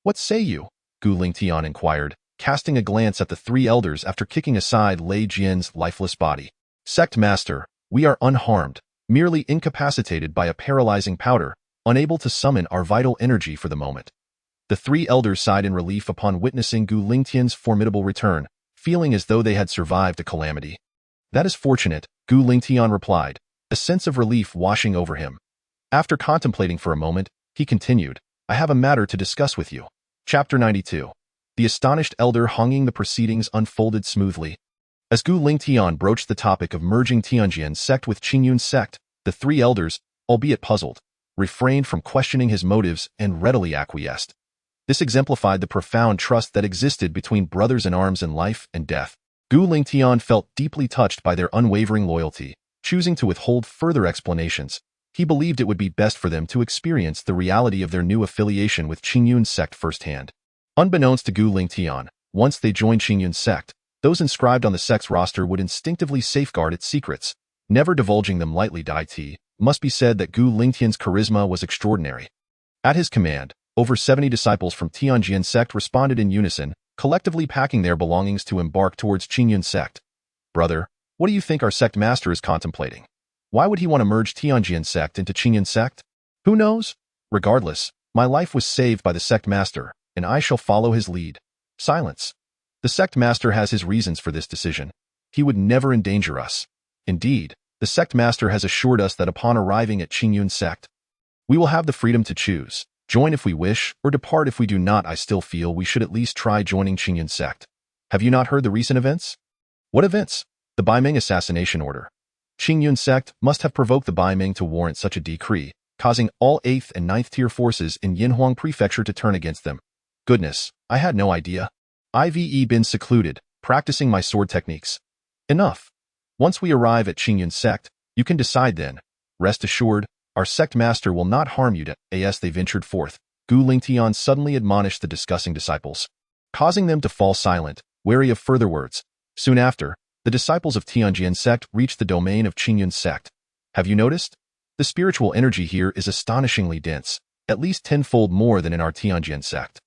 S1: What say you? Gu Lingtian inquired, casting a glance at the 3 elders after kicking aside Lei Jin's lifeless body. Sect Master, we are unharmed, merely incapacitated by a paralyzing powder, unable to summon our vital energy for the moment. The 3 elders sighed in relief upon witnessing Gu Lingtian's formidable return, feeling as though they had survived a calamity. That is fortunate, Gu Lingtian replied, a sense of relief washing over him. After contemplating for a moment, he continued, I have a matter to discuss with you. Chapter 92. The astonished elder honging. The proceedings unfolded smoothly. As Gu Lingtian broached the topic of merging Tianjian sect with Qingyun sect, the 3 elders, albeit puzzled, refrained from questioning his motives and readily acquiesced. This exemplified the profound trust that existed between brothers in arms in life and death. Gu Lingtian felt deeply touched by their unwavering loyalty. Choosing to withhold further explanations, he believed it would be best for them to experience the reality of their new affiliation with Qingyun sect firsthand. Unbeknownst to Gu Lingtian, once they joined Qingyun sect, those inscribed on the sect's roster would instinctively safeguard its secrets, never divulging them lightly. Must be said that Gu Lingtian's charisma was extraordinary. At his command, over 70 disciples from Tianjian sect responded in unison, collectively packing their belongings to embark towards Qingyun sect. Brother, what do you think our sect master is contemplating? Why would he want to merge Tianjian sect into Qingyun sect? Who knows? Regardless, my life was saved by the sect master, and I shall follow his lead. Silence. The sect master has his reasons for this decision. He would never endanger us. Indeed, the sect master has assured us that upon arriving at Qingyun sect, we will have the freedom to choose, join if we wish, or depart if we do not. I still feel we should at least try joining Qingyun sect. Have you not heard the recent events? What events? The Bai Ming assassination order. Qingyun sect must have provoked the Bai Ming to warrant such a decree, causing all 8th and 9th tier forces in Yinhuang Prefecture to turn against them. Goodness, I had no idea. I've been secluded, practicing my sword techniques. Enough. Once we arrive at Qingyun sect, you can decide then. Rest assured, our sect master will not harm you. As they ventured forth, Gu Lingtian suddenly admonished the discussing disciples, causing them to fall silent, wary of further words. Soon after, the disciples of Tianjian sect reached the domain of Qingyun sect. Have you noticed? The spiritual energy here is astonishingly dense, at least 10-fold more than in our Tianjian sect.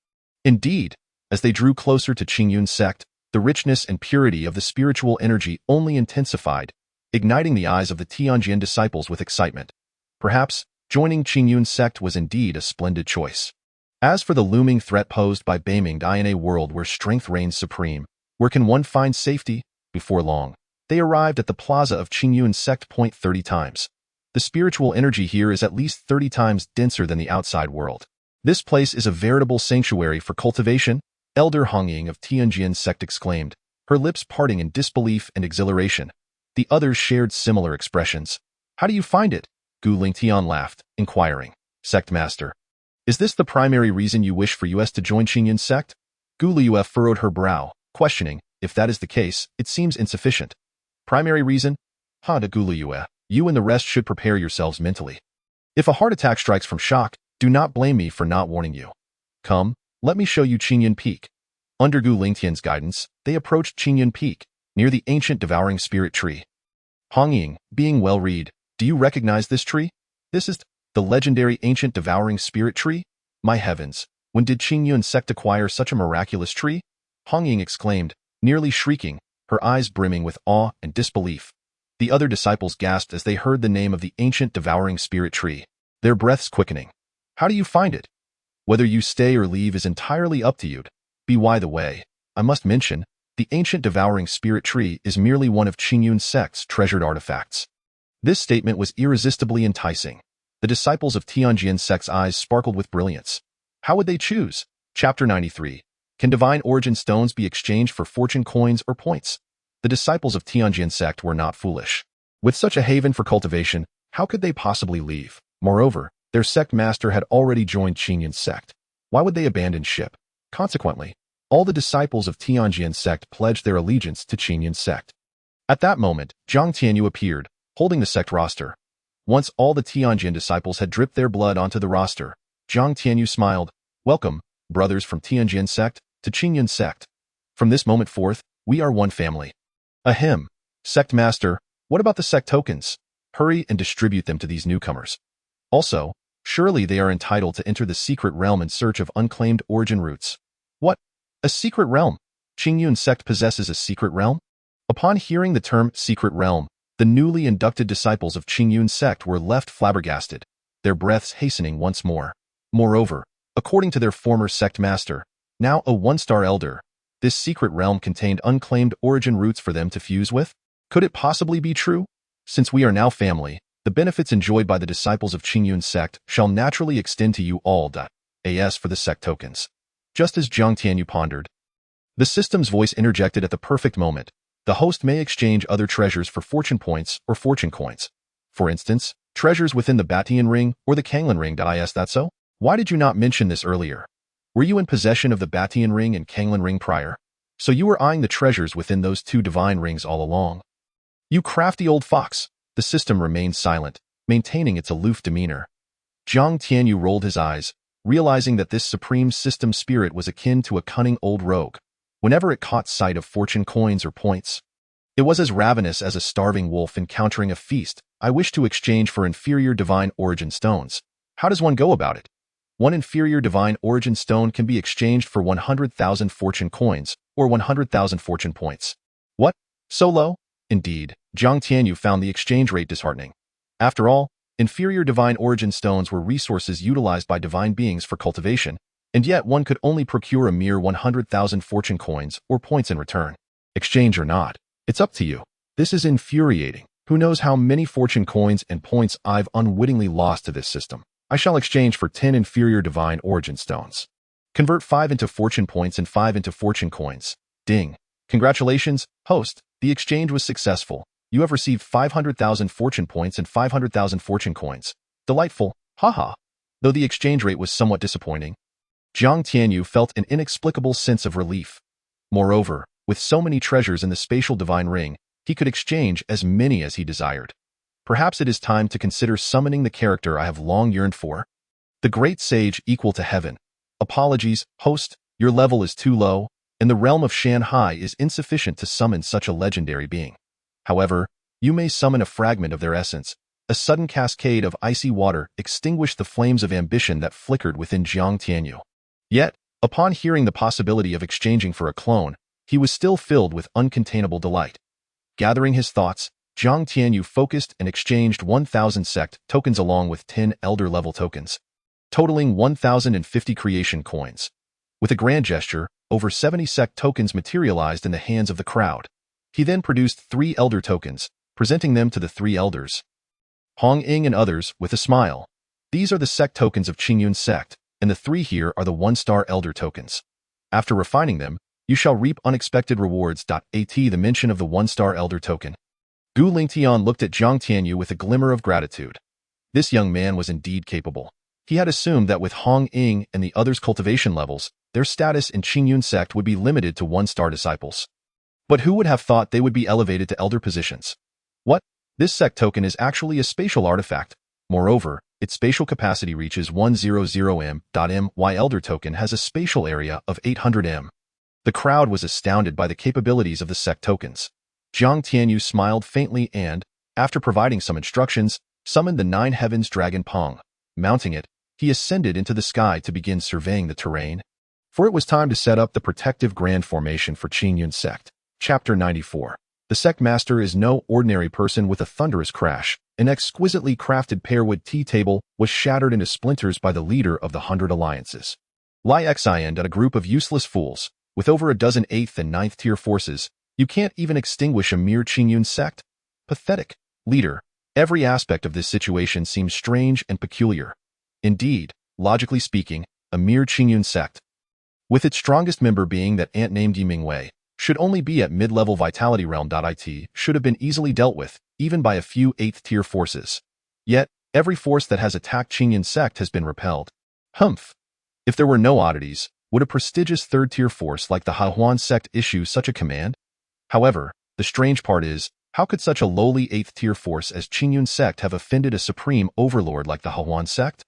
S1: Indeed, as they drew closer to Qingyun sect, the richness and purity of the spiritual energy only intensified, igniting the eyes of the Tianjian disciples with excitement. Perhaps, joining Qingyun sect was indeed a splendid choice. As for the looming threat posed by Beiming in a world where strength reigns supreme, where can one find safety? Before long, they arrived at the plaza of Qingyun sect. 30 times. The spiritual energy here is at least 30 times denser than the outside world. This place is a veritable sanctuary for cultivation, Elder Hongying of Tianjian sect exclaimed, her lips parting in disbelief and exhilaration. The others shared similar expressions. How do you find it? Gu Lingtian laughed, inquiring. Sect Master, is this the primary reason you wish for us to join Qingyun sect? Guliyue furrowed her brow, questioning, if that is the case, it seems insufficient. Primary reason? De Guliyue, you and the rest should prepare yourselves mentally. If a heart attack strikes from shock, do not blame me for not warning you. Come, let me show you Qingyun Peak. Under Gu Lingtian's guidance, they approached Qingyun Peak, near the ancient devouring spirit tree. Hongying, being well-read, do you recognize this tree? This is the legendary ancient devouring spirit tree? My heavens, when did Qingyun Sect acquire such a miraculous tree? Hongying exclaimed, nearly shrieking, her eyes brimming with awe and disbelief. The other disciples gasped as they heard the name of the ancient devouring spirit tree, their breaths quickening. How do you find it? Whether you stay or leave is entirely up to you. By the way, I must mention, the ancient devouring spirit tree is merely one of Qingyun Sect's treasured artifacts. This statement was irresistibly enticing. The disciples of Qingyun Sect's eyes sparkled with brilliance. How would they choose? Chapter 93. Can divine origin stones be exchanged for fortune coins or points? The disciples of Qingyun Sect were not foolish. With such a haven for cultivation, how could they possibly leave? Moreover, their sect master had already joined Qingyun Sect. Why would they abandon ship? Consequently, all the disciples of Qingyun Sect pledged their allegiance to Qingyun Sect. At that moment, Zhang Tianyu appeared, holding the sect roster. Once all the Qingyun disciples had dripped their blood onto the roster, Zhang Tianyu smiled. Welcome, brothers from Qingyun Sect, to Qingyun Sect. From this moment forth, we are one family. Ahem. Sect master, what about the sect tokens? Hurry and distribute them to these newcomers. Also, surely they are entitled to enter the secret realm in search of unclaimed origin roots. What? A secret realm? Qingyun Sect possesses a secret realm? Upon hearing the term secret realm, the newly inducted disciples of Qingyun Sect were left flabbergasted, their breaths hastening once more. Moreover, according to their former sect master, now a one-star elder, this secret realm contained unclaimed origin roots for them to fuse with? Could it possibly be true? Since we are now family, the benefits enjoyed by the disciples of Qingyun Sect shall naturally extend to you all. As for the sect tokens. Just as Zhang Tianyu pondered, the system's voice interjected at the perfect moment. The host may exchange other treasures for fortune points or fortune coins. For instance, treasures within the Dantian ring or the Qinglan ring. Is that so? Why did you not mention this earlier? Were you in possession of the Dantian ring and Qinglan ring prior? So you were eyeing the treasures within those two divine rings all along. You crafty old fox. The system remained silent, maintaining its aloof demeanor. Zhang Tianyu rolled his eyes, realizing that this supreme system spirit was akin to a cunning old rogue. Whenever it caught sight of fortune coins or points, it was as ravenous as a starving wolf encountering a feast. I wish to exchange for inferior divine origin stones. How does one go about it? One inferior divine origin stone can be exchanged for 100,000 fortune coins or 100,000 fortune points. What? So low? Indeed, Zhang Tianyu found the exchange rate disheartening. After all, inferior divine origin stones were resources utilized by divine beings for cultivation, and yet one could only procure a mere 100,000 fortune coins or points in return. Exchange or not, it's up to you. This is infuriating. Who knows how many fortune coins and points I've unwittingly lost to this system. I shall exchange for 10 inferior divine origin stones. Convert 5 into fortune points and 5 into fortune coins. Ding. Congratulations, host. The exchange was successful. You have received 500,000 fortune points and 500,000 fortune coins. Delightful. Haha. Though the exchange rate was somewhat disappointing, Zhang Tianyu felt an inexplicable sense of relief. Moreover, with so many treasures in the spatial divine ring, he could exchange as many as he desired. Perhaps it is time to consider summoning the character I have long yearned for. The great sage equal to heaven. Apologies, host, your level is too low, and the realm of Shanghai is insufficient to summon such a legendary being. However, you may summon a fragment of their essence. A sudden cascade of icy water extinguished the flames of ambition that flickered within Zhang Tianyu. Yet, upon hearing the possibility of exchanging for a clone, he was still filled with uncontainable delight. Gathering his thoughts, Zhang Tianyu focused and exchanged 1,000 sect tokens along with 10 elder-level tokens, totaling 1,050 creation coins. With a grand gesture, over 70 sect tokens materialized in the hands of the crowd. He then produced 3 elder tokens, presenting them to the 3 elders. Pong and others, with a smile. These are the sect tokens of Qingyun Sect, and the 3 here are the 1-star elder tokens. After refining them, you shall reap unexpected rewards. At the mention of the 1-star elder token, Gu Lingtian looked at Zhang Tianyu with a glimmer of gratitude. This young man was indeed capable. He had assumed that with Hong Ying and the others' cultivation levels, their status in Qingyun Sect would be limited to one-star disciples. But who would have thought they would be elevated to elder positions? What? This sect token is actually a spatial artifact. Moreover, its spatial capacity reaches 100m. My elder token has a spatial area of 800m. The crowd was astounded by the capabilities of the sect tokens. Jiang Tianyu smiled faintly and, after providing some instructions, summoned the Nine Heavens dragon Pong. Mounting it, he ascended into the sky to begin surveying the terrain. For it was time to set up the protective grand formation for Qingyun Sect. Chapter 94. The sect master is no ordinary person with a thunderous crash. An exquisitely crafted pearwood tea table was shattered into splinters by the leader of the 100 Alliances. Li Xian and a group of useless fools, with over a dozen 8th and 9th tier forces, you can't even extinguish a mere Qingyun Sect? Pathetic. Leader, every aspect of this situation seems strange and peculiar. Indeed, logically speaking, a mere Qingyun Sect, with its strongest member being that ant named Yimingwei, should only be at mid-level vitality realm. It should have been easily dealt with, even by a few 8th tier forces. Yet, every force that has attacked Qingyun Sect has been repelled. Humph. If there were no oddities, would a prestigious 3rd tier force like the Hahuan Sect issue such a command? However, the strange part is, how could such a lowly 8th tier force as Qingyun Sect have offended a supreme overlord like the Hahuan Sect?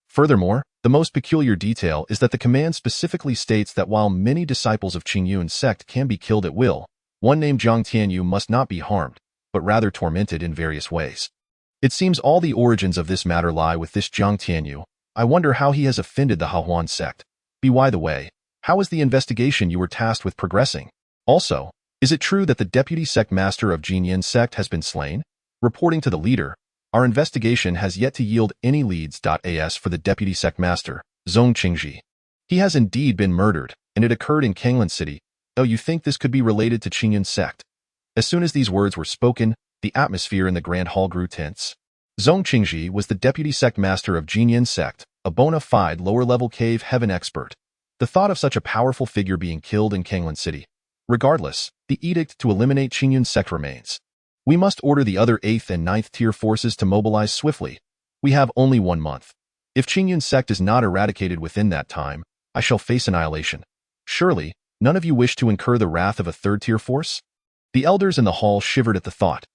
S1: Furthermore, the most peculiar detail is that the command specifically states that while many disciples of Qingyun Sect can be killed at will, one named Jiang Tianyu must not be harmed, but rather tormented in various ways. It seems all the origins of this matter lie with this Jiang Tianyu. I wonder how he has offended the Hahuan Sect. By the way, how is the investigation you were tasked with progressing? Also, is it true that the deputy sect master of Qingyun Sect has been slain? Reporting to the leader, our investigation has yet to yield any leads. As for the deputy sect master, Zhong Qingji, he has indeed been murdered, and it occurred in Kanglan City. Oh, you think this could be related to Qingyun Sect? As soon as these words were spoken, the atmosphere in the grand hall grew tense. Zhong Qingji was the deputy sect master of Qingyun Sect, a bona fide lower-level cave heaven expert. The thought of such a powerful figure being killed in Kanglan City. Regardless, the edict to eliminate Qingyun Sect remains. We must order the other 8th and 9th tier forces to mobilize swiftly. We have only 1 month. If Qingyun Sect is not eradicated within that time, I shall face annihilation. Surely, none of you wish to incur the wrath of a 3rd tier force? The elders in the hall shivered at the thought.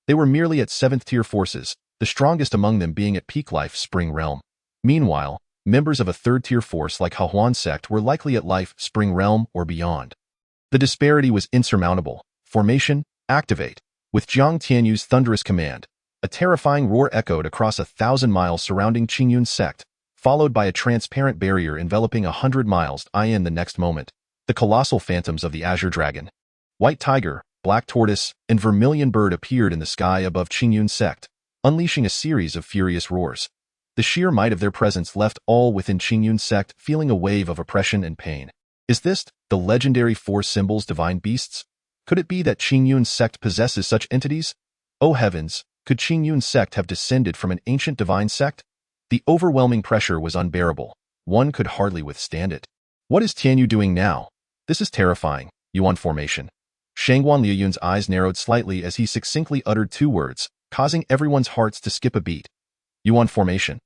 S1: They were merely at 7th tier forces, the strongest among them being at peak life spring realm. Meanwhile, members of a 3rd tier force like Hahuan Sect were likely at life spring realm or beyond. The disparity was insurmountable. Formation, activate. With Jiang Tianyu's thunderous command, a terrifying roar echoed across 1,000 miles surrounding Qingyun Sect, followed by a transparent barrier enveloping 100 miles. In the next moment, the colossal phantoms of the Azure Dragon, White Tiger, Black Tortoise, and Vermilion Bird appeared in the sky above Qingyun Sect, unleashing a series of furious roars. The sheer might of their presence left all within Qingyun Sect feeling a wave of oppression and pain. Is this the legendary 4 symbols divine beasts? Could it be that Qingyun Sect possesses such entities? Oh heavens, could Qingyun Sect have descended from an ancient divine sect? The overwhelming pressure was unbearable. One could hardly withstand it. What is Tianyu doing now? This is terrifying. Yuan formation. Shangguan Liuyun's eyes narrowed slightly as he succinctly uttered 2 words, causing everyone's hearts to skip a beat. Yuan formation.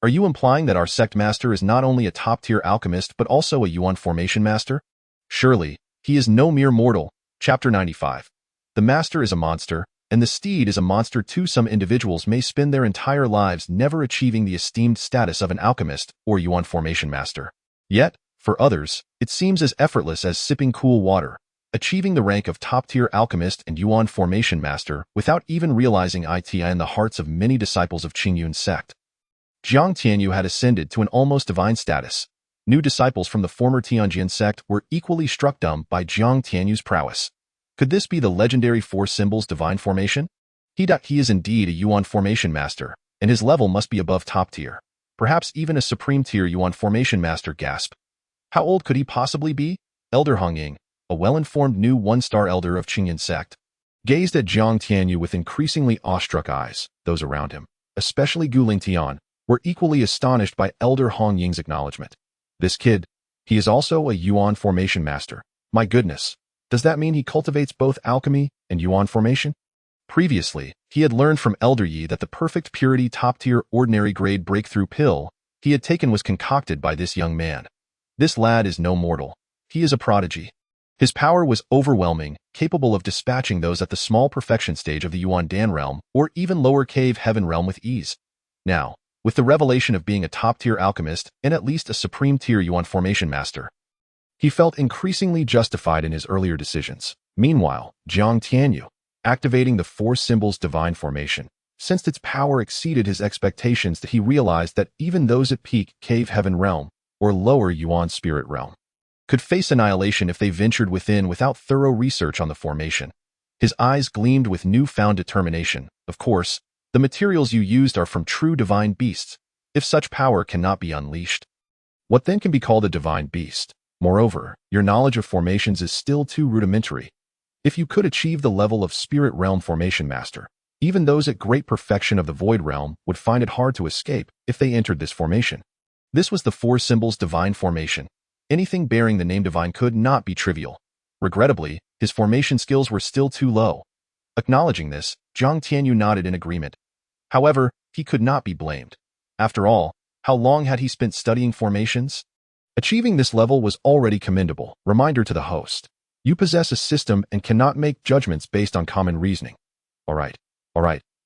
S1: Are you implying that our sect master is not only a top-tier alchemist but also a Yuan formation master? Surely, he is no mere mortal. Chapter 95. The master is a monster, and the steed is a monster too. Some individuals may spend their entire lives never achieving the esteemed status of an alchemist or Yuan formation master. Yet, for others, it seems as effortless as sipping cool water, achieving the rank of top-tier alchemist and Yuan formation master without even realizing it in the hearts of many disciples of Qingyun Sect. Jiang Tianyu had ascended to an almost divine status. New disciples from the former Tianjin sect were equally struck dumb by Jiang Tianyu's prowess. Could this be the legendary 4 symbols divine formation? He is indeed a Yuan formation master, and his level must be above top tier. Perhaps even a supreme tier Yuan formation master. Gasp. How old could he possibly be? Elder Hongying, a well-informed new 1-star elder of Qingyun Sect, gazed at Jiang Tianyu with increasingly awestruck eyes. Those around him, especially Guling Tian, were equally astonished by Elder Hongying's acknowledgement. This kid, he is also a Yuan formation master. My goodness, does that mean he cultivates both alchemy and Yuan formation? Previously, he had learned from Elder Yi that the perfect purity top-tier ordinary grade breakthrough pill he had taken was concocted by this young man. This lad is no mortal. He is a prodigy. His power was overwhelming, capable of dispatching those at the small perfection stage of the Yuan Dan realm or even lower cave heaven realm with ease. Now, with the revelation of being a top-tier alchemist and at least a supreme-tier Yuan formation master, he felt increasingly justified in his earlier decisions. Meanwhile, Jiang Tianyu, activating the four symbols divine formation, sensed its power exceeded his expectations that he realized that even those at peak cave heaven realm or lower Yuan spirit realm could face annihilation if they ventured within without thorough research on the formation. His eyes gleamed with newfound determination. Of course, the materials you used are from true divine beasts, if such power cannot be unleashed. What then can be called a divine beast? Moreover, your knowledge of formations is still too rudimentary. If you could achieve the level of spirit realm formation master, even those at great perfection of the void realm would find it hard to escape if they entered this formation. This was the four symbols divine formation. Anything bearing the name divine could not be trivial. Regrettably, his formation skills were still too low. Acknowledging this, Jiang Tianyu nodded in agreement. However, he could not be blamed. After all, how long had he spent studying formations? Achieving this level was already commendable. Reminder to the host. You possess a system and cannot make judgments based on common reasoning. All right,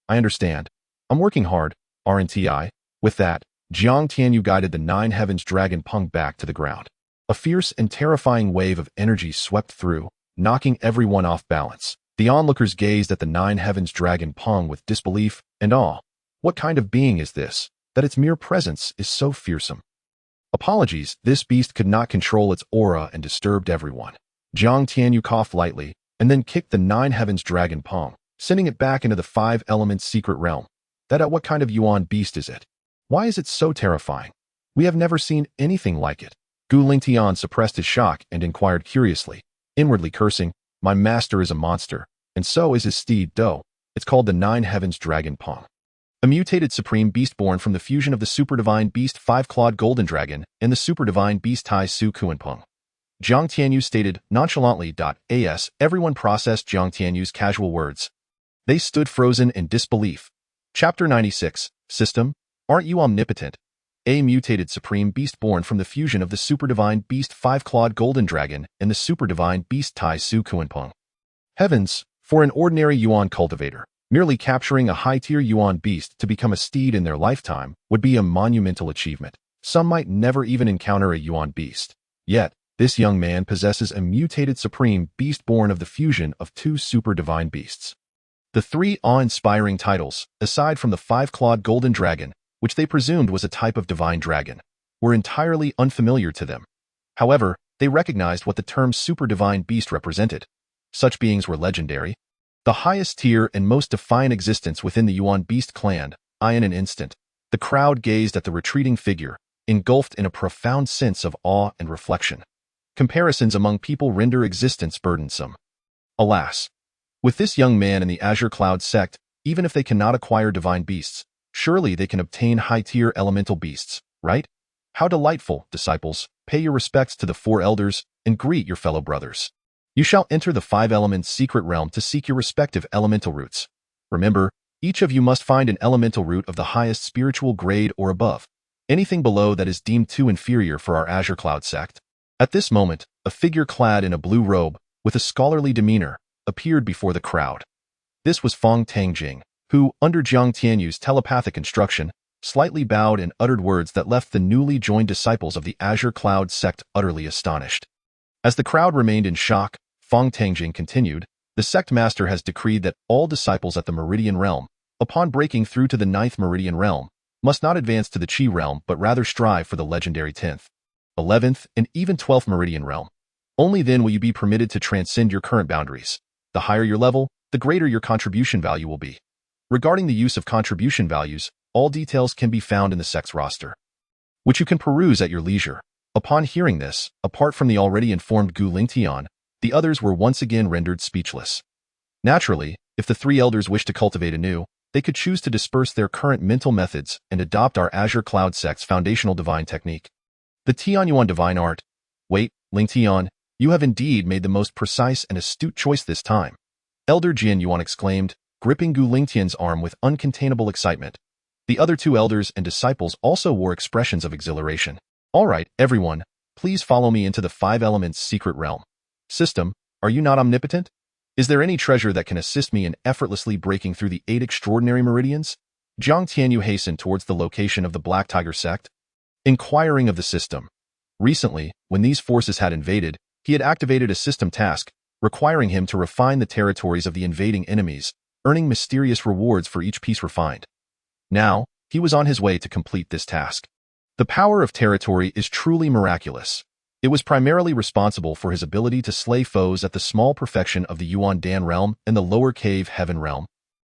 S1: I understand. I'm working hard, aren't I? With that, Jiang Tianyu guided the Nine Heavens dragon Pong back to the ground. A fierce and terrifying wave of energy swept through, knocking everyone off balance. The onlookers gazed at the Nine Heavens dragon Pong with disbelief and awe. What kind of being is this, that its mere presence is so fearsome? Apologies, this beast could not control its aura and disturbed everyone. Jiang Tianyu coughed lightly, and then kicked the Nine Heavens dragon Pong, sending it back into the Five Elements secret realm. What kind of Yuan beast is it? Why is it so terrifying? We have never seen anything like it. Gu Lingtian suppressed his shock and inquired curiously, inwardly cursing, my master is a monster, and so is his steed Do. It's called the Nine Heavens Dragon Pong. A mutated supreme beast born from the fusion of the super divine beast Five-Clawed Golden Dragon and the super divine beast Tai Su Kuan Pong. Jiang Tianyu stated nonchalantly. As everyone processed Jiang Tianyu's casual words, they stood frozen in disbelief. Chapter 96, System, Aren't You Omnipotent? A mutated supreme beast born from the fusion of the super divine beast Five-Clawed Golden Dragon and the super divine beast Tai Su Kuan Pong. Heavens, for an ordinary Yuan cultivator, merely capturing a high-tier Yuan beast to become a steed in their lifetime would be a monumental achievement. Some might never even encounter a Yuan beast. Yet, this young man possesses a mutated supreme beast born of the fusion of two super divine beasts. The three awe-inspiring titles, aside from the Five-Clawed Golden Dragon, which they presumed was a type of divine dragon, were entirely unfamiliar to them. However, they recognized what the term super divine beast represented. Such beings were legendary, the highest tier and most defiant existence within the Yuan beast clan. In an instant, the crowd gazed at the retreating figure, engulfed in a profound sense of awe and reflection. Comparisons among people render existence burdensome. Alas, with this young man in the Azure Cloud sect, even if they cannot acquire divine beasts, surely they can obtain high-tier elemental beasts, right? How delightful, disciples, pay your respects to the four elders and greet your fellow brothers. You shall enter the Five Elements secret realm to seek your respective elemental roots. Remember, each of you must find an elemental root of the highest spiritual grade or above. Anything below that is deemed too inferior for our Azure Cloud sect. At this moment, a figure clad in a blue robe, with a scholarly demeanor, appeared before the crowd. This was Fong Tangjing, who, under Jiang Tianyu's telepathic instruction, slightly bowed and uttered words that left the newly joined disciples of the Azure Cloud sect utterly astonished. As the crowd remained in shock, Fong Tangjing continued, the sect master has decreed that all disciples at the Meridian realm, upon breaking through to the 9th Meridian realm, must not advance to the Qi realm but rather strive for the legendary 10th, 11th, and even 12th Meridian realm. Only then will you be permitted to transcend your current boundaries. The higher your level, the greater your contribution value will be. Regarding the use of contribution values, all details can be found in the sect's roster, which you can peruse at your leisure. Upon hearing this, apart from the already informed Gu Lingtian, the others were once again rendered speechless. Naturally, if the three elders wished to cultivate anew, they could choose to disperse their current mental methods and adopt our Azure Cloud sect's foundational divine technique. The Tianyuan divine art. Wait, Lingtian, you have indeed made the most precise and astute choice this time. Elder Jin Yuan exclaimed, gripping Gu Lingtian's arm with uncontainable excitement. The other two elders and disciples also wore expressions of exhilaration. All right, everyone, Please follow me into the 5 elements secret realm. System, are you not omnipotent? Is there any treasure that can assist me in effortlessly breaking through the 8 extraordinary meridians? Jiang Tianyu hastened towards the location of the Black Tiger Sect, inquiring of the system. Recently, when these forces had invaded, he had activated a system task, requiring him to refine the territories of the invading enemies, earning mysterious rewards for each piece refined. Now, he was on his way to complete this task. The power of territory is truly miraculous. It was primarily responsible for his ability to slay foes at the small perfection of the Yuan Dan realm and the lower cave heaven realm.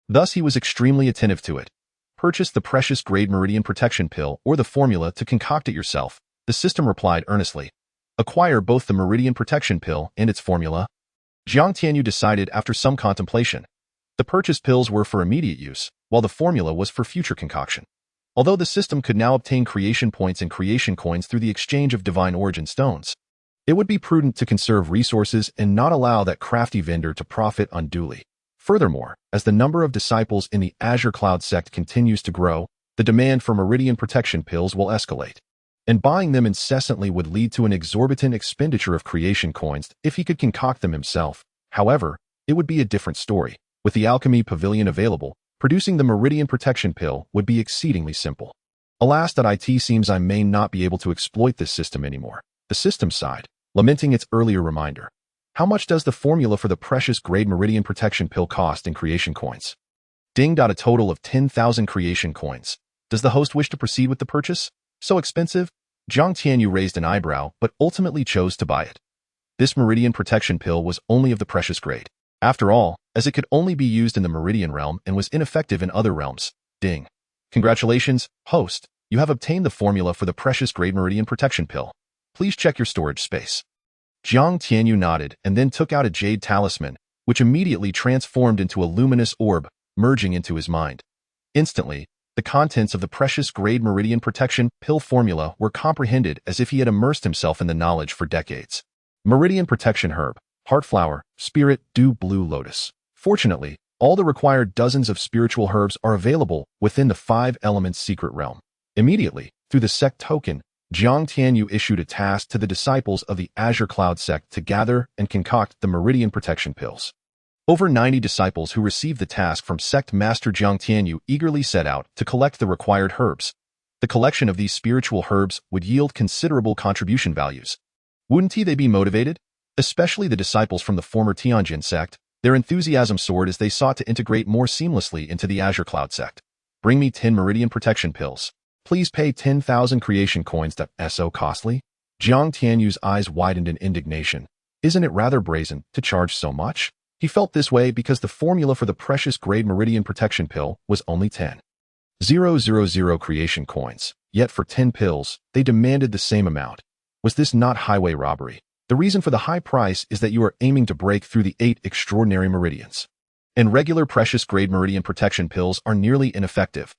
S1: Thus he was extremely attentive to it. Purchase the precious grade meridian protection pill or the formula to concoct it yourself, the system replied earnestly. Acquire both the meridian protection pill and its formula. Jiang Tianyu decided after some contemplation. The purchased pills were for immediate use, while the formula was for future concoction. Although the system could now obtain creation points and creation coins through the exchange of divine origin stones, it would be prudent to conserve resources and not allow that crafty vendor to profit unduly. Furthermore, as the number of disciples in the Azure Cloud sect continues to grow, the demand for meridian protection pills will escalate, and buying them incessantly would lead to an exorbitant expenditure of creation coins if he could concoct them himself. However, it would be a different story. With the Alchemy Pavilion available, producing the meridian protection pill would be exceedingly simple. Alas, it seems I may not be able to exploit this system anymore. The system sighed, lamenting its earlier reminder. How much does the formula for the precious grade meridian protection pill cost in creation coins? Ding. A total of 10,000 creation coins. Does the host wish to proceed with the purchase? So expensive? Jiang Tianyu raised an eyebrow, but ultimately chose to buy it. This meridian protection pill was only of the precious grade. After all, as it could only be used in the meridian realm and was ineffective in other realms. Ding. Congratulations, host. You have obtained the formula for the precious grade meridian protection pill. Please check your storage space. Jiang Tianyu nodded and then took out a jade talisman, which immediately transformed into a luminous orb, merging into his mind. Instantly, the contents of the precious grade meridian protection pill formula were comprehended as if he had immersed himself in the knowledge for decades. Meridian protection herb, heartflower, spirit, dew, blue lotus. Fortunately, all the required dozens of spiritual herbs are available within the 5 elements secret realm. Immediately, through the sect token, Jiang Tianyu issued a task to the disciples of the Azure Cloud sect to gather and concoct the meridian protection pills. Over 90 disciples who received the task from sect master Jiang Tianyu eagerly set out to collect the required herbs. The collection of these spiritual herbs would yield considerable contribution values. Wouldn't they be motivated? Especially the disciples from the former Qingyun Sect, their enthusiasm soared as they sought to integrate more seamlessly into the Azure Cloud sect. Bring me 10 meridian protection pills. Please pay 10,000 creation coins. So costly? Jiang Tianyu's eyes widened in indignation. Isn't it rather brazen to charge so much? He felt this way because the formula for the precious grade meridian protection pill was only 10,000 creation coins. Yet for 10 pills, they demanded the same amount. Was this not highway robbery? The reason for the high price is that you are aiming to break through the 8 extraordinary meridians. And regular precious grade meridian protection pills are nearly ineffective.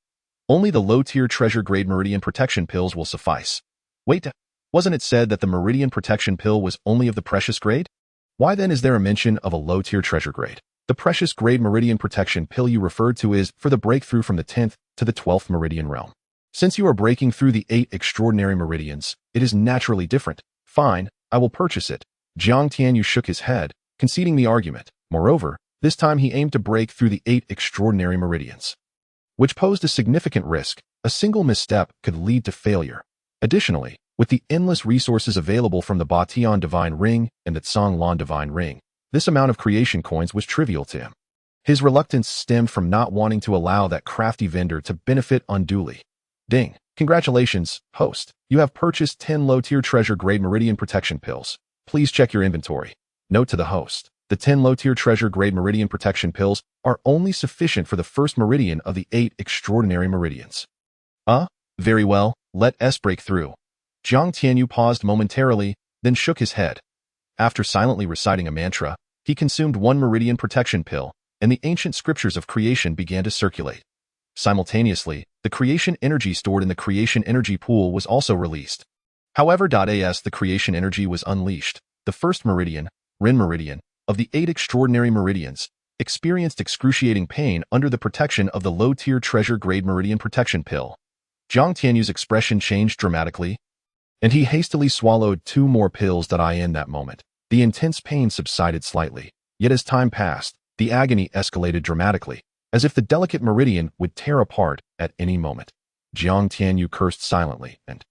S1: Only the low-tier treasure grade meridian protection pills will suffice. Wait, wasn't it said that the meridian protection pill was only of the precious grade? Why then is there a mention of a low-tier treasure grade? The precious grade meridian protection pill you referred to is for the breakthrough from the 10th to the 12th meridian realm. Since you are breaking through the 8 extraordinary meridians, it is naturally different. Fine, I will purchase it. Jiang Tianyu shook his head, conceding the argument. Moreover, this time he aimed to break through the 8 extraordinary meridians, which posed a significant risk. A single misstep could lead to failure. Additionally, with the endless resources available from the Batian Divine Ring and the Tsanglan Divine Ring, this amount of creation coins was trivial to him. His reluctance stemmed from not wanting to allow that crafty vendor to benefit unduly. Ding. Congratulations, host. You have purchased 10 low-tier treasure grade meridian protection pills. Please check your inventory. Note to the host. The 10 low-tier treasure grade meridian protection pills are only sufficient for the first meridian of the 8 extraordinary meridians. Very well, let us break through. Jiang Tianyu paused momentarily, then shook his head. After silently reciting a mantra, he consumed 1 meridian protection pill, and the ancient scriptures of creation began to circulate. Simultaneously, the creation energy stored in the creation energy pool was also released. However, the creation energy was unleashed. The first meridian, Ren meridian, of the 8 extraordinary meridians, experienced excruciating pain under the protection of the low-tier treasure grade meridian protection pill. Jiang Tianyu's expression changed dramatically. and he hastily swallowed 2 more pills. In that moment, the intense pain subsided slightly, yet as time passed, the agony escalated dramatically, as if the delicate meridian would tear apart at any moment. Jiang Tianyu cursed silently and,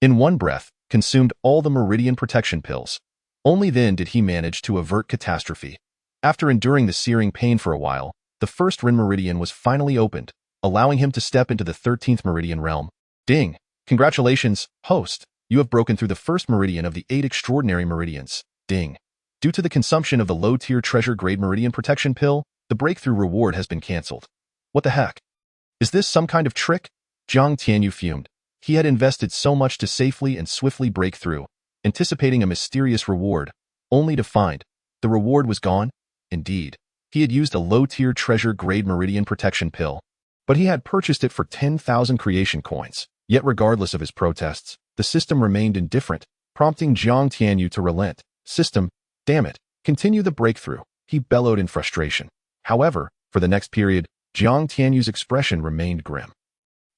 S1: in one breath, consumed all the meridian protection pills. Only then did he manage to avert catastrophe. After enduring the searing pain for a while, the first Rin meridian was finally opened, allowing him to step into the 13th meridian realm. Ding! Congratulations, host! You have broken through the first meridian of the 8 extraordinary meridians. Ding! Due to the consumption of the low-tier treasure-grade meridian protection pill, the breakthrough reward has been cancelled. What the heck? Is this some kind of trick? Jiang Tianyu fumed. He had invested so much to safely and swiftly break through, anticipating a mysterious reward, only to find the reward was gone. Indeed, he had used a low-tier treasure-grade meridian protection pill, but he had purchased it for 10,000 creation coins. Yet regardless of his protests, the system remained indifferent, prompting Jiang Tianyu to relent. System, damn it, continue the breakthrough, he bellowed in frustration. However, for the next period, Jiang Tianyu's expression remained grim.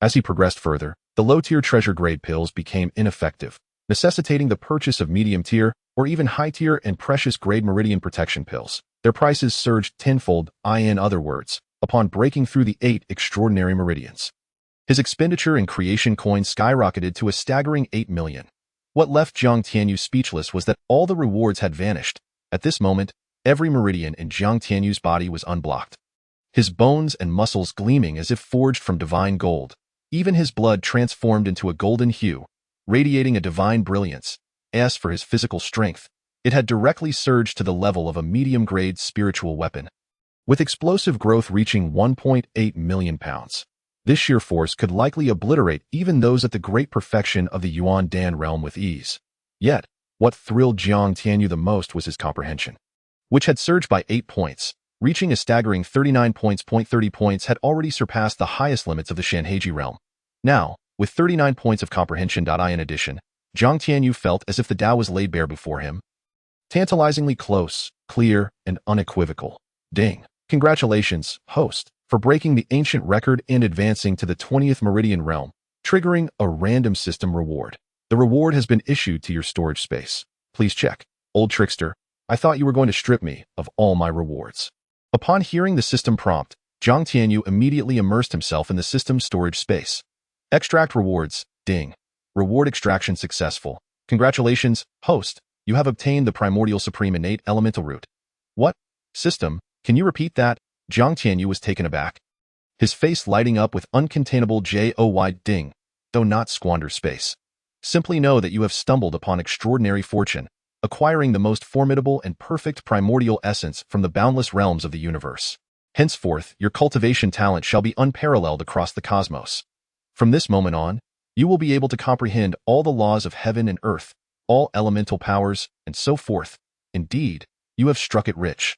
S1: As he progressed further, the low-tier treasure-grade pills became ineffective, necessitating the purchase of medium-tier or even high-tier and precious-grade meridian protection pills. Their prices surged tenfold, in other words, upon breaking through the 8 extraordinary meridians. His expenditure in creation coins skyrocketed to a staggering 8 million. What left Jiang Tianyu speechless was that all the rewards had vanished. At this moment, every meridian in Jiang Tianyu's body was unblocked, his bones and muscles gleaming as if forged from divine gold. Even his blood transformed into a golden hue, radiating a divine brilliance. As for his physical strength, it had directly surged to the level of a medium-grade spiritual weapon, with explosive growth reaching 1.8 million pounds. This sheer force could likely obliterate even those at the great perfection of the Yuan Dan realm with ease. Yet, what thrilled Jiang Tianyu the most was his comprehension, which had surged by 8 points, reaching a staggering 39 points. 30 points had already surpassed the highest limits of the Shanheiji realm. Now, with 39 points of comprehension. In addition, Jiang Tianyu felt as if the Tao was laid bare before him. Tantalizingly close, clear, and unequivocal. Ding! Congratulations, host, for breaking the ancient record and advancing to the 20th meridian realm, triggering a random system reward. The reward has been issued to your storage space. Please check. Old trickster, I thought you were going to strip me of all my rewards. Upon hearing the system prompt, Jiang Tianyu immediately immersed himself in the system's storage space. Extract rewards. Ding. Reward extraction successful. Congratulations, host. You have obtained the primordial supreme innate elemental root. What? System, can you repeat that? Jiang Tianyu was taken aback, his face lighting up with uncontainable joy. Ding. Though not squander space. Simply know that you have stumbled upon extraordinary fortune, acquiring the most formidable and perfect primordial essence from the boundless realms of the universe. Henceforth, your cultivation talent shall be unparalleled across the cosmos. From this moment on, you will be able to comprehend all the laws of heaven and earth, all elemental powers, and so forth. Indeed, you have struck it rich.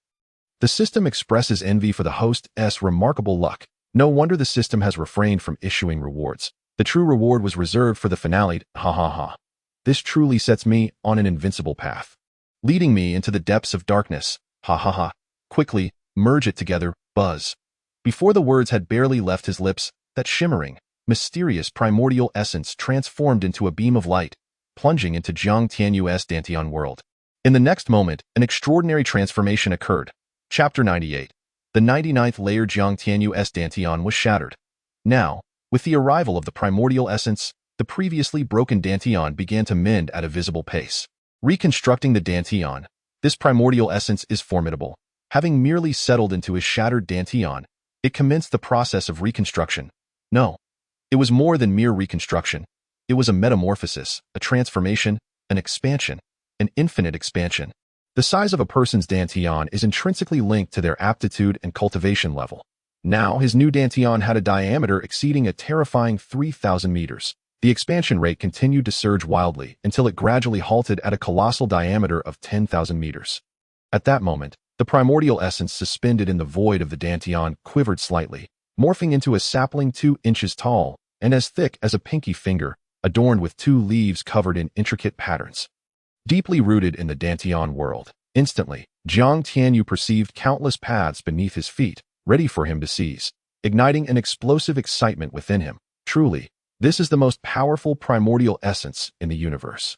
S1: The system expresses envy for the host's remarkable luck. No wonder the system has refrained from issuing rewards. The true reward was reserved for the finale. Ha ha ha. This truly sets me on an invincible path, leading me into the depths of darkness. Ha ha ha. Quickly, merge it together, buzz. Before the words had barely left his lips, that shimmering, mysterious primordial essence transformed into a beam of light, plunging into Jiang Tianyu's dantian world. In the next moment, an extraordinary transformation occurred. Chapter 98. The 99th layer Jiang Tianyu's dantian was shattered. Now, with the arrival of the primordial essence, the previously broken dantian began to mend at a visible pace. Reconstructing the dantian, this primordial essence is formidable. Having merely settled into his shattered dantian, it commenced the process of reconstruction. No, it was more than mere reconstruction. It was a metamorphosis, a transformation, an expansion, an infinite expansion. The size of a person's dantian is intrinsically linked to their aptitude and cultivation level. Now, his new dantian had a diameter exceeding a terrifying 3,000 meters. The expansion rate continued to surge wildly until it gradually halted at a colossal diameter of 10,000 meters. At that moment, the primordial essence suspended in the void of the dantian quivered slightly, morphing into a sapling 2 inches tall and as thick as a pinky finger, adorned with 2 leaves covered in intricate patterns. Deeply rooted in the dantian world, instantly, Jiang Tianyu perceived countless paths beneath his feet, ready for him to seize, igniting an explosive excitement within him. Truly, This is the most powerful primordial essence in the universe.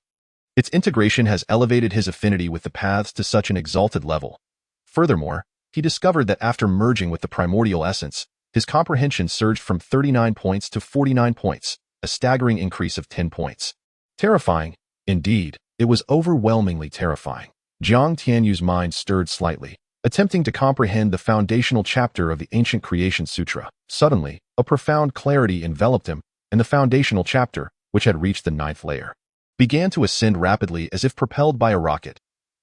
S1: Its integration has elevated his affinity with the paths to such an exalted level. Furthermore, he discovered that after merging with the primordial essence, his comprehension surged from 39 points to 49 points, a staggering increase of 10 points. Terrifying. Indeed, it was overwhelmingly terrifying. Jiang Tianyu's mind stirred slightly, attempting to comprehend the foundational chapter of the ancient creation sutra. Suddenly, a profound clarity enveloped him, and the foundational chapter, which had reached the 9th layer, began to ascend rapidly as if propelled by a rocket.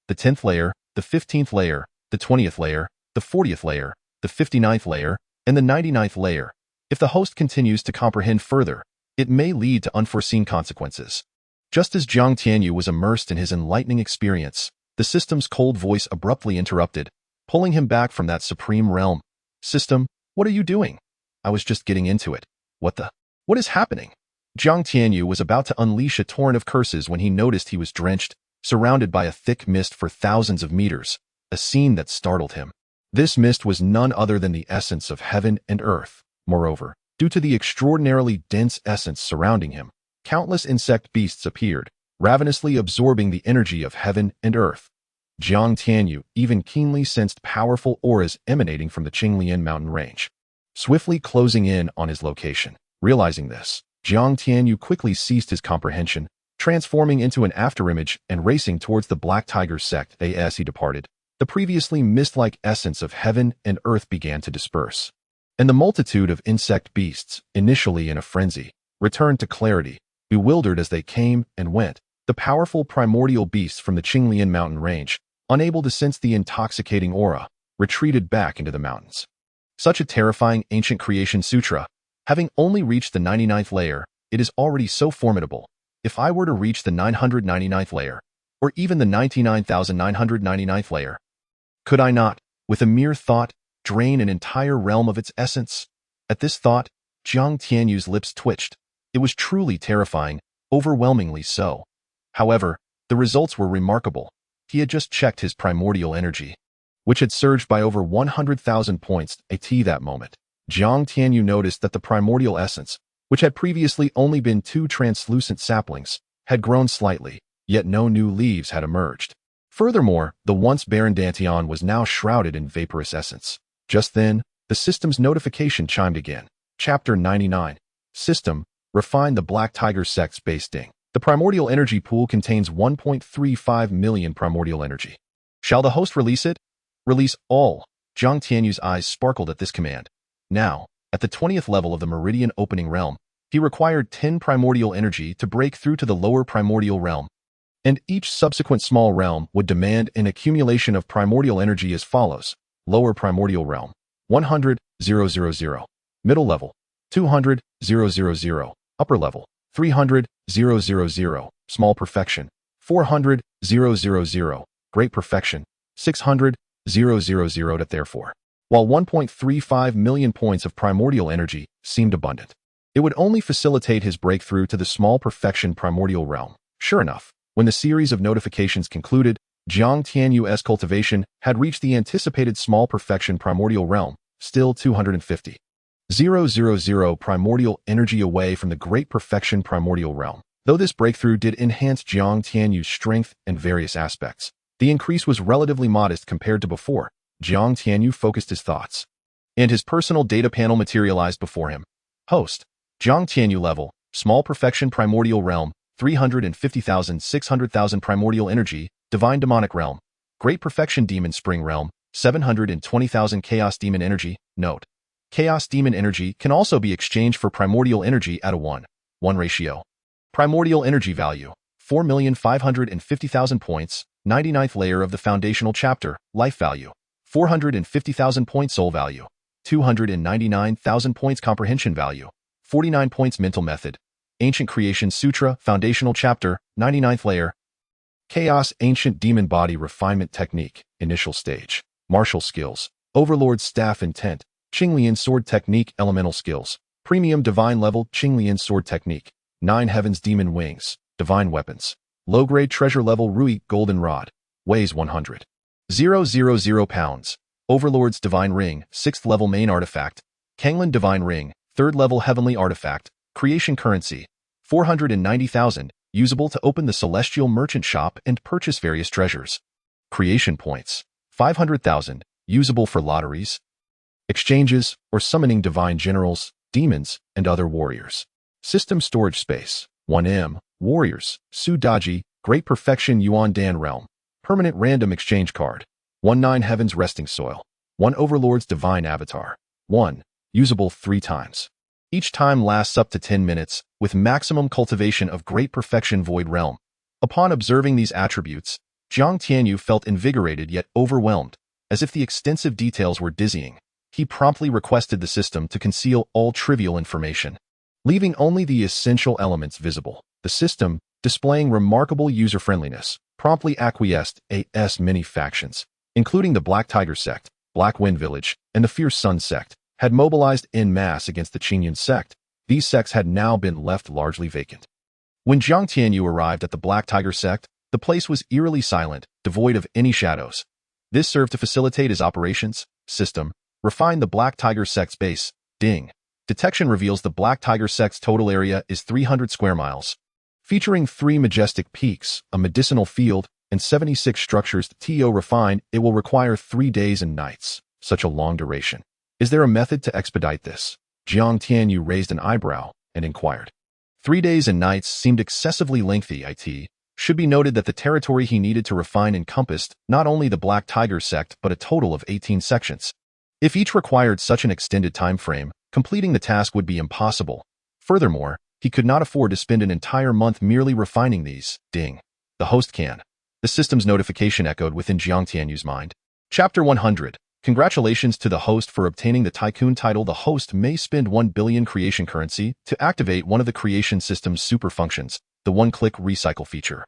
S1: The 10th layer, the 15th layer, the 20th layer, the 40th layer, the 59th layer, and the 99th layer. If the host continues to comprehend further, it may lead to unforeseen consequences. Just as Jiang Tianyu was immersed in his enlightening experience, the system's cold voice abruptly interrupted, pulling him back from that supreme realm. System, what are you doing? I was just getting into it. What is happening? Jiang Tianyu was about to unleash a torrent of curses when he noticed he was drenched, surrounded by a thick mist for thousands of meters, a scene that startled him. This mist was none other than the essence of heaven and earth. Moreover, due to the extraordinarily dense essence surrounding him, countless insect beasts appeared, ravenously absorbing the energy of heaven and earth. Jiang Tianyu even keenly sensed powerful auras emanating from the Qinglian mountain range, swiftly closing in on his location. Realizing this, Jiang Tianyu quickly ceased his comprehension, transforming into an afterimage and racing towards the Black Tiger Sect. As he departed, the previously mist-like essence of heaven and earth began to disperse, and the multitude of insect beasts, initially in a frenzy, returned to clarity, bewildered as they came and went. The powerful primordial beasts from the Qinglian mountain range, unable to sense the intoxicating aura, retreated back into the mountains. Such a terrifying ancient creation sutra. Having only reached the 99th layer, it is already so formidable. If I were to reach the 999th layer, or even the 99,999th layer, could I not, with a mere thought, drain an entire realm of its essence? At this thought, Jiang Tianyu's lips twitched. It was truly terrifying, overwhelmingly so. However, the results were remarkable. He had just checked his primordial energy, which had surged by over 100,000 points at that moment. Jiang Tianyu noticed that the primordial essence, which had previously only been 2 translucent saplings, had grown slightly, yet no new leaves had emerged. Furthermore, the once barren dantian was now shrouded in vaporous essence. Just then, the system's notification chimed again. Chapter 99. System, refine the Black Tiger Sect's base ding. The primordial energy pool contains 1.35 million primordial energy. Shall the host release it? Release all. Jiang Tianyu's eyes sparkled at this command. Now, at the 20th level of the meridian opening realm, he required 10 primordial energy to break through to the lower primordial realm, and each subsequent small realm would demand an accumulation of primordial energy as follows. Lower primordial realm, 100,000. Middle level, 200,000. Upper level, 300,000. Small perfection, 400,000. Great perfection, 600,000. Therefore, while 1.35 million points of primordial energy seemed abundant, it would only facilitate his breakthrough to the small perfection primordial realm. Sure enough, when the series of notifications concluded, Jiang Tianyu's cultivation had reached the anticipated small perfection primordial realm, still 250,000 primordial energy away from the great perfection primordial realm. Though this breakthrough did enhance Jiang Tianyu's strength and various aspects, the increase was relatively modest compared to before. Jiang Tianyu focused his thoughts, and his personal data panel materialized before him. Host, Jiang Tianyu level, small perfection primordial realm, 350,000 600,000 primordial energy, divine demonic realm, great perfection demon spring realm, 720,000 chaos demon energy. Note, chaos demon energy can also be exchanged for primordial energy at a 1:1 ratio. Primordial energy value, 4,550,000 points, 99th layer of the foundational chapter, life value, 450,000 points soul value, 299,000 points comprehension value, 49 points mental method, ancient creation sutra, foundational chapter, 99th layer, chaos ancient demon body refinement technique, initial stage, martial skills, overlord staff intent, Qinglian sword technique, elemental skills, premium divine level Qinglian sword technique, 9 heavens demon wings, divine weapons, low-grade treasure level Ruyi golden rod, weighs 100,000 pounds, overlord's divine ring, 6th level main artifact, Kanglan divine ring, 3rd level heavenly artifact, Creation currency, 490,000, usable to open the celestial merchant shop and purchase various treasures. Creation points, 500,000, usable for lotteries, exchanges, or summoning divine generals, demons, and other warriors. System storage space, 1M, warriors, Su Daji, Great Perfection Yuan Dan Realm, permanent random exchange card, 19 Heaven's Resting Soil, 1 Overlord's Divine Avatar, 1, usable 3 times. Each time lasts up to 10 minutes, with maximum cultivation of Great Perfection Void Realm. Upon observing these attributes, Jiang Tianyu felt invigorated yet overwhelmed, as if the extensive details were dizzying. He promptly requested the system to conceal all trivial information, leaving only the essential elements visible. The system, displaying remarkable user-friendliness, promptly acquiesced as many factions, including the Black Tiger Sect, Black Wind Village, and the Fierce Sun Sect, had mobilized en masse against the Qingyun Sect. These sects had now been left largely vacant. When Jiang Tianyu arrived at the Black Tiger Sect, the place was eerily silent, devoid of any shadows. This served to facilitate his operations. System, refine the Black Tiger Sect's base. Ding. Detection reveals the Black Tiger Sect's total area is 300 square miles, featuring 3 majestic peaks, a medicinal field, and 76 structures. To refine, it will require 3 days and nights. Such a long duration. Is there a method to expedite this? Jiang Tianyu raised an eyebrow and inquired. 3 days and nights seemed excessively lengthy. It should be noted that the territory he needed to refine encompassed not only the Black Tiger Sect but a total of 18 sections. If each required such an extended time frame, completing the task would be impossible. Furthermore, he could not afford to spend an entire month merely refining these. Ding. The host can. The system's notification echoed within Jiang Tianyu's mind. Chapter 100. Congratulations to the host for obtaining the Tycoon title. The host may spend 1 billion creation currency to activate one of the creation system's super functions, the one-click recycle feature.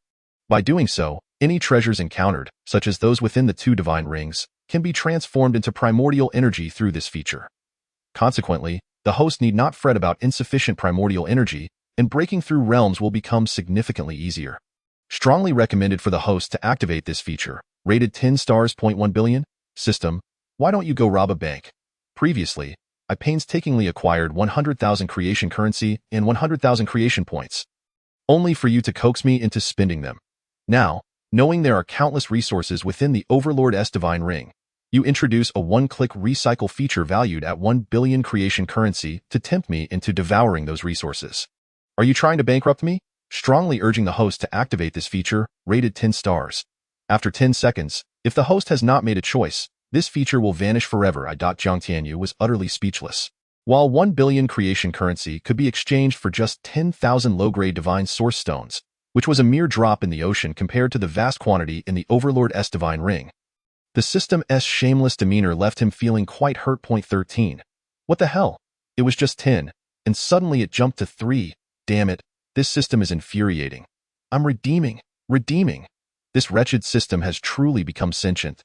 S1: By doing so, any treasures encountered, such as those within the 2 divine rings, can be transformed into primordial energy through this feature. Consequently, the host need not fret about insufficient primordial energy, and breaking through realms will become significantly easier. Strongly recommended for the host to activate this feature. Rated 10 stars. 1 billion. System, why don't you go rob a bank? Previously, I painstakingly acquired 100,000 creation currency and 100,000 creation points, only for you to coax me into spending them. Now, knowing there are countless resources within the Overlord's divine ring, you introduce a one-click recycle feature valued at 1 billion creation currency to tempt me into devouring those resources. Are you trying to bankrupt me? Strongly urging the host to activate this feature. Rated 10 stars. After 10 seconds, if the host has not made a choice, this feature will vanish forever. Jiang Tianyu was utterly speechless. While 1 billion creation currency could be exchanged for just 10,000 low-grade divine source stones, which was a mere drop in the ocean compared to the vast quantity in the Overlord's divine ring, the system's shameless demeanor left him feeling quite hurt. 13. What the hell? It was just 10, and suddenly it jumped to 3. Damn it, this system is infuriating. I'm redeeming. This wretched system has truly become sentient,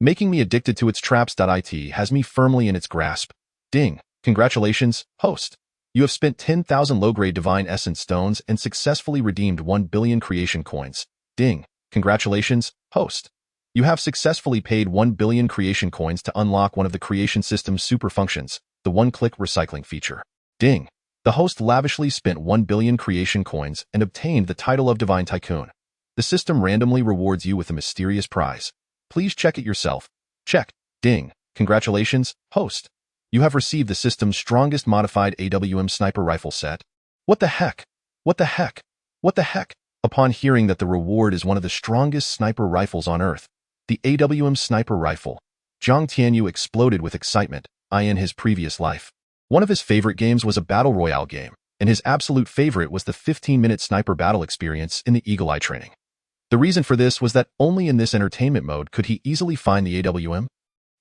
S1: making me addicted to its traps. It has me firmly in its grasp. Ding. Congratulations, host. You have spent 10,000 low-grade divine essence stones and successfully redeemed 1 billion creation coins. Ding. Congratulations, host. You have successfully paid 1 billion creation coins to unlock one of the creation system's super functions, the one-click recycling feature. Ding. The host lavishly spent 1 billion creation coins and obtained the title of Divine Tycoon. The system randomly rewards you with a mysterious prize. Please check it yourself. Check. Ding. Congratulations, host. You have received the system's strongest modified AWM sniper rifle set. What the heck? What the heck? What the heck? Upon hearing that the reward is one of the strongest sniper rifles on Earth, the AWM sniper rifle, Jiang Tianyu exploded with excitement. In his previous life, one of his favorite games was a battle royale game, and his absolute favorite was the 15-minute sniper battle experience in the Eagle Eye training. The reason for this was that only in this entertainment mode could he easily find the AWM,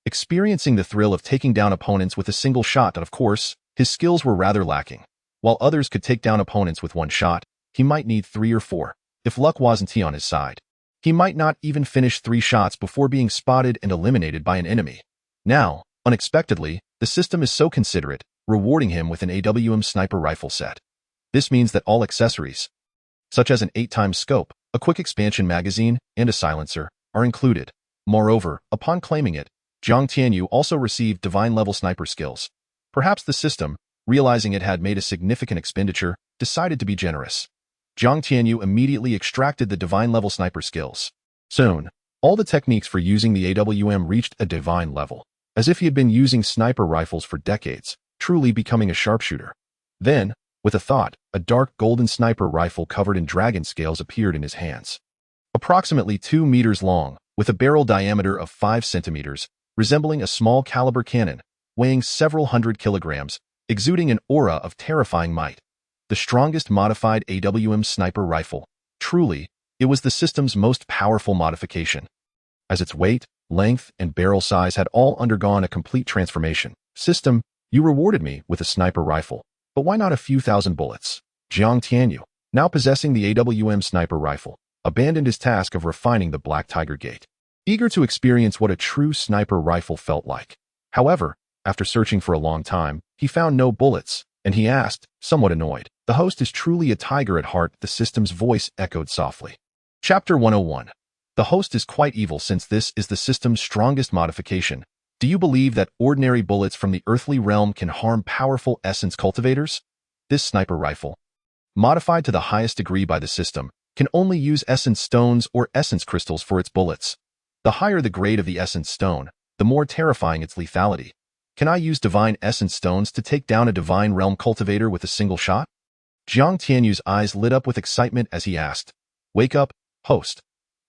S1: experiencing the thrill of taking down opponents with a single shot. Of course, his skills were rather lacking. While others could take down opponents with 1 shot, he might need 3 or 4. If luck wasn't on his side, he might not even finish 3 shots before being spotted and eliminated by an enemy. Now, unexpectedly, the system is so considerate, rewarding him with an AWM sniper rifle set. This means that all accessories, such as an 8x scope, a quick expansion magazine, and a silencer, are included. Moreover, upon claiming it, Jiang Tianyu also received divine-level sniper skills. Perhaps the system, realizing it had made a significant expenditure, decided to be generous. Jiang Tianyu immediately extracted the divine-level sniper skills. Soon, all the techniques for using the AWM reached a divine level, as if he had been using sniper rifles for decades, truly becoming a sharpshooter. Then, with a thought, a dark golden sniper rifle covered in dragon scales appeared in his hands. Approximately 2 meters long, with a barrel diameter of 5 centimeters, resembling a small caliber cannon, weighing several hundred kilograms, exuding an aura of terrifying might. The strongest modified AWM sniper rifle. Truly, it was the system's most powerful modification. As its weight, length, and barrel size had all undergone a complete transformation. System, you rewarded me with a sniper rifle, but why not a few thousand bullets? Jiang Tianyu, now possessing the AWM sniper rifle, abandoned his task of refining the Black Tiger Gate, eager to experience what a true sniper rifle felt like. However, after searching for a long time, he found no bullets, and he asked, somewhat annoyed, "The host is truly a tiger at heart," the system's voice echoed softly. Chapter 101. The host is quite evil since this is the system's strongest modification. Do you believe that ordinary bullets from the earthly realm can harm powerful essence cultivators? This sniper rifle, modified to the highest degree by the system, can only use essence stones or essence crystals for its bullets. The higher the grade of the essence stone, the more terrifying its lethality. Can I use divine essence stones to take down a divine realm cultivator with a single shot? Jiang Tianyu's eyes lit up with excitement as he asked, "Wake up, host.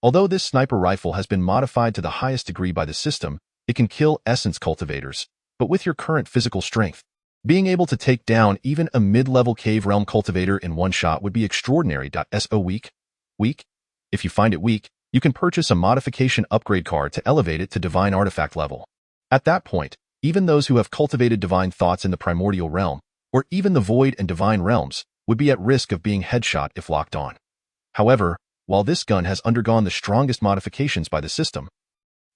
S1: Although this sniper rifle has been modified to the highest degree by the system, it can kill essence cultivators, but with your current physical strength, being able to take down even a mid-level cave realm cultivator in one shot would be extraordinary. So weak? Weak? If you find it weak, you can purchase a modification upgrade card to elevate it to divine artifact level. At that point, even those who have cultivated divine thoughts in the primordial realm, or even the void and divine realms, would be at risk of being headshot if locked on. However, while this gun has undergone the strongest modifications by the system,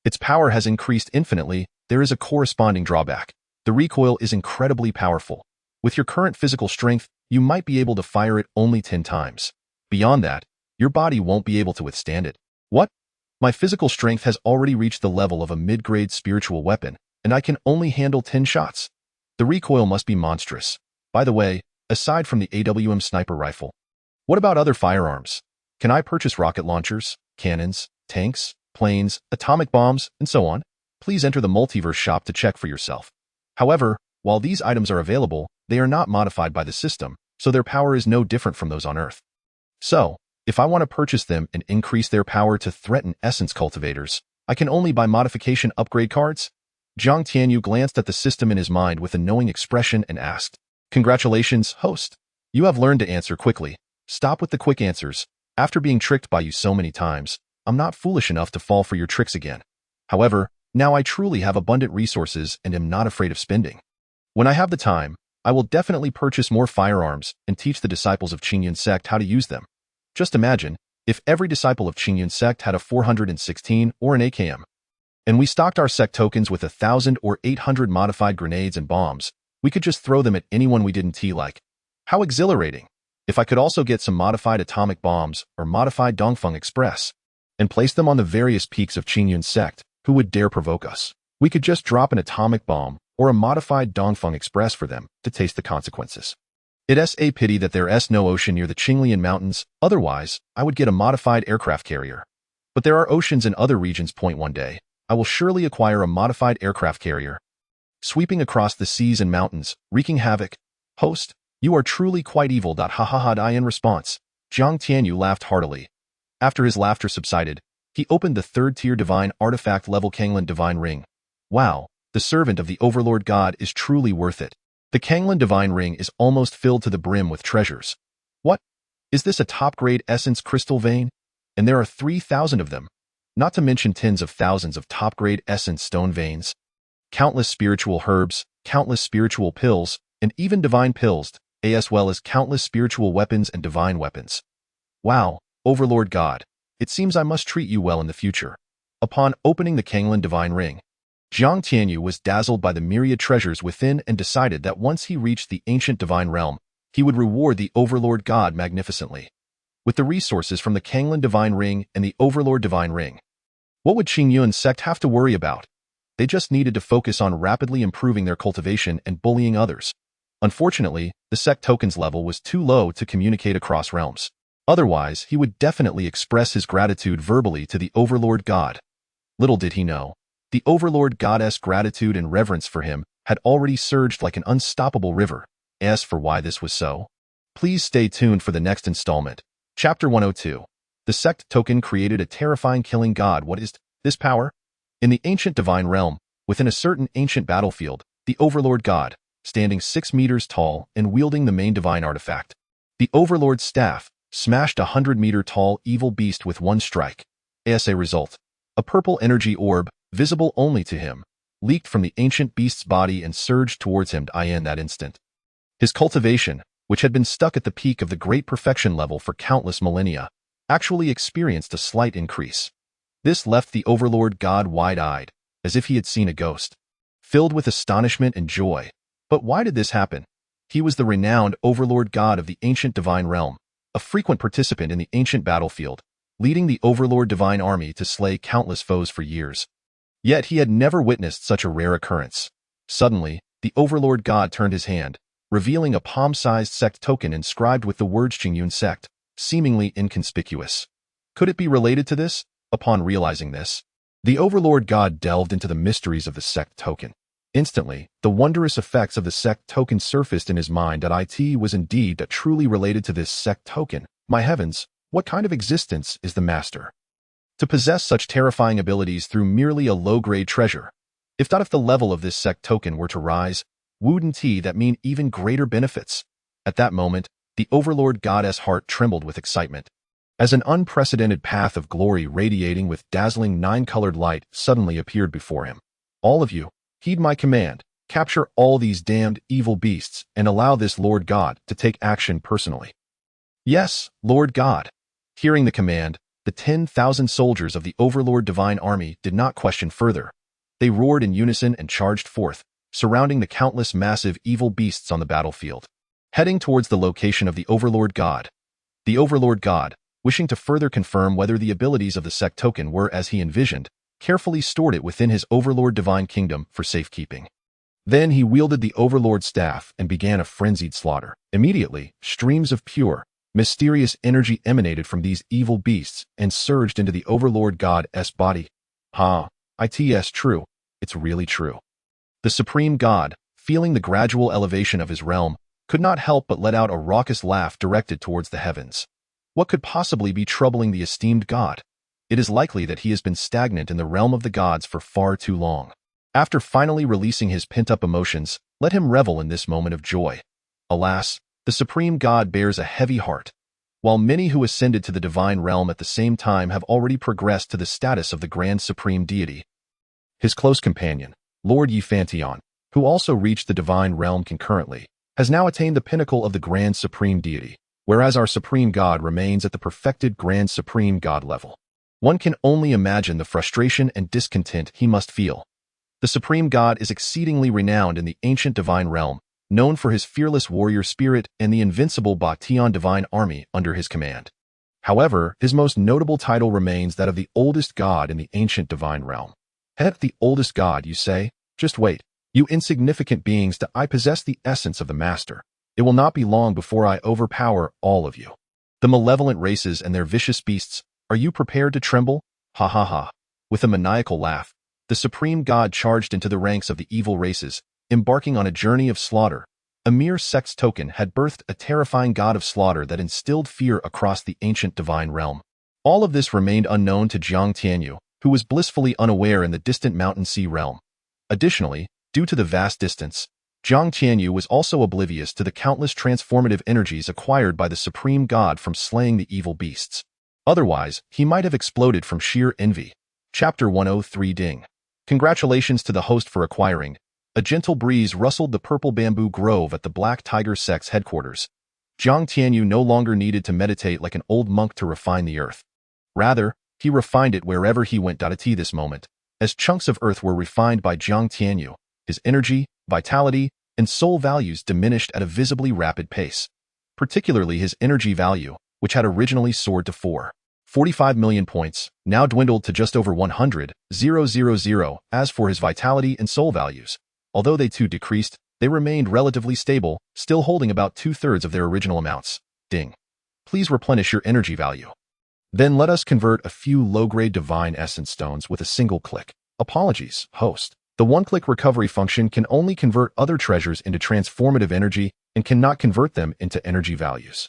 S1: its power has increased infinitely, there is a corresponding drawback. The recoil is incredibly powerful. With your current physical strength, you might be able to fire it only 10 times. Beyond that, your body won't be able to withstand it. What? My physical strength has already reached the level of a mid-grade spiritual weapon, and I can only handle 10 shots. The recoil must be monstrous. By the way, aside from the AWM sniper rifle, what about other firearms? Can I purchase rocket launchers, cannons, tanks, planes, atomic bombs, and so on? Please enter the multiverse shop to check for yourself. However, while these items are available, they are not modified by the system, so their power is no different from those on Earth. So, if I want to purchase them and increase their power to threaten essence cultivators, I can only buy modification upgrade cards? Jiang Tianyu glanced at the system in his mind with a knowing expression and asked, "Congratulations, host. You have learned to answer quickly. Stop with the quick answers. After being tricked by you so many times, I'm not foolish enough to fall for your tricks again. However, now I truly have abundant resources and am not afraid of spending. When I have the time, I will definitely purchase more firearms and teach the disciples of Qingyun Sect how to use them. Just imagine, if every disciple of Qingyun Sect had a 416 or an AKM, and we stocked our sect tokens with 1,000 or 800 modified grenades and bombs, we could just throw them at anyone we didn't like. How exhilarating! If I could also get some modified atomic bombs or modified Dongfeng Express, and place them on the various peaks of Qingyun Sect, who would dare provoke us? We could just drop an atomic bomb or a modified Dongfeng Express for them to taste the consequences. It's a pity that there's no ocean near the Qinglian Mountains, otherwise, I would get a modified aircraft carrier. But there are oceans in other regions. One day, I will surely acquire a modified aircraft carrier, sweeping across the seas and mountains, wreaking havoc. Host, you are truly quite evil. Ha ha ha. In response, Jiang Tianyu laughed heartily. After his laughter subsided, he opened the third-tier divine artifact level Qinglan divine ring. Wow, the servant of the overlord god is truly worth it. The Qinglan divine ring is almost filled to the brim with treasures. What? Is this a top-grade essence crystal vein? And there are 3,000 of them, not to mention tens of thousands of top-grade essence stone veins, countless spiritual herbs, countless spiritual pills, and even divine pills, as well as countless spiritual weapons and divine weapons. Wow, overlord god, it seems I must treat you well in the future. Upon opening the Qinglan divine ring, Jiang Tianyu was dazzled by the myriad treasures within and decided that once he reached the ancient divine realm, he would reward the overlord god magnificently. With the resources from the Qinglan divine ring and the overlord divine ring, what would Qingyun Sect have to worry about? They just needed to focus on rapidly improving their cultivation and bullying others. Unfortunately, the sect token's level was too low to communicate across realms. Otherwise, he would definitely express his gratitude verbally to the Overlord God. Little did he know, the Overlord Goddess' gratitude and reverence for him had already surged like an unstoppable river. As for why this was so, please stay tuned for the next installment. Chapter 102. The sect token created a terrifying killing god. What is this power? In the ancient divine realm, within a certain ancient battlefield, the Overlord God, standing 6 meters tall and wielding the main divine artifact, the Overlord's staff, smashed a 100-meter-tall evil beast with one strike. As a result, a purple energy orb, visible only to him, leaked from the ancient beast's body and surged towards him in that instant. His cultivation, which had been stuck at the peak of the great perfection level for countless millennia, actually experienced a slight increase. This left the Overlord God wide-eyed, as if he had seen a ghost, filled with astonishment and joy. But why did this happen? He was the renowned Overlord God of the ancient divine realm, a frequent participant in the ancient battlefield, leading the Overlord divine army to slay countless foes for years. Yet he had never witnessed such a rare occurrence. Suddenly, the Overlord God turned his hand, revealing a palm-sized sect token inscribed with the words Qingyun Sect, seemingly inconspicuous. Could it be related to this? Upon realizing this, the Overlord God delved into the mysteries of the sect token. Instantly, the wondrous effects of the sect token surfaced in his mind. It was indeed truly related to this sect token. My heavens, what kind of existence is the master? To possess such terrifying abilities through merely a low-grade treasure. If the level of this sect token were to rise, wouldn't that mean even greater benefits? At that moment, the Overlord Goddess' heart trembled with excitement, as an unprecedented path of glory radiating with dazzling 9-colored light suddenly appeared before him. All of you, heed my command, capture all these damned evil beasts and allow this Lord God to take action personally. Yes, Lord God. Hearing the command, the 10,000 soldiers of the Overlord Divine Army did not question further. They roared in unison and charged forth, surrounding the countless massive evil beasts on the battlefield. Heading towards the location of the Overlord God. The Overlord God, wishing to further confirm whether the abilities of the sect token were as he envisioned, carefully stored it within his Overlord Divine Kingdom for safekeeping. Then he wielded the Overlord staff and began a frenzied slaughter. Immediately, streams of pure, mysterious energy emanated from these evil beasts and surged into the Overlord God's body. It's true. It's really true. The Supreme God, feeling the gradual elevation of his realm, could not help but let out a raucous laugh directed towards the heavens. What could possibly be troubling the esteemed God? It is likely that he has been stagnant in the realm of the gods for far too long. After finally releasing his pent-up emotions, let him revel in this moment of joy. Alas, the Supreme God bears a heavy heart. While many who ascended to the divine realm at the same time have already progressed to the status of the Grand Supreme Deity. His close companion, Lord Yi, who also reached the divine realm concurrently, has now attained the pinnacle of the Grand Supreme Deity, whereas our Supreme God remains at the perfected Grand Supreme God level. One can only imagine the frustration and discontent he must feel. The Supreme God is exceedingly renowned in the ancient divine realm, known for his fearless warrior spirit and the invincible Bactian divine army under his command. However, his most notable title remains that of the oldest god in the ancient divine realm. The oldest god, you say? Just wait. You insignificant beings, I possess the essence of the master. It will not be long before I overpower all of you. The malevolent races and their vicious beasts, are you prepared to tremble? Ha ha ha. With a maniacal laugh, the Supreme God charged into the ranks of the evil races, embarking on a journey of slaughter. A mere sex token had birthed a terrifying god of slaughter that instilled fear across the ancient divine realm. All of this remained unknown to Jiang Tianyu, who was blissfully unaware in the distant mountain sea realm. Additionally, due to the vast distance, Jiang Tianyu was also oblivious to the countless transformative energies acquired by the Supreme God from slaying the evil beasts. Otherwise, he might have exploded from sheer envy. Chapter 103 Ding. Congratulations to the host for acquiring. A gentle breeze rustled the purple bamboo grove at the Black Tiger Sect's headquarters. Jiang Tianyu no longer needed to meditate like an old monk to refine the earth. Rather, he refined it wherever he went. At this moment, as chunks of earth were refined by Jiang Tianyu, his energy, vitality, and soul values diminished at a visibly rapid pace. Particularly his energy value, which had originally soared to 45 million points, now dwindled to just over 100,000. As for his vitality and soul values, although they too decreased, They remained relatively stable, still holding about 2/3 of their original amounts. Ding. Please replenish your energy value. Then let us convert a few low-grade divine essence stones with a single click. Apologies, host. The one-click recovery function can only convert other treasures into transformative energy and cannot convert them into energy values.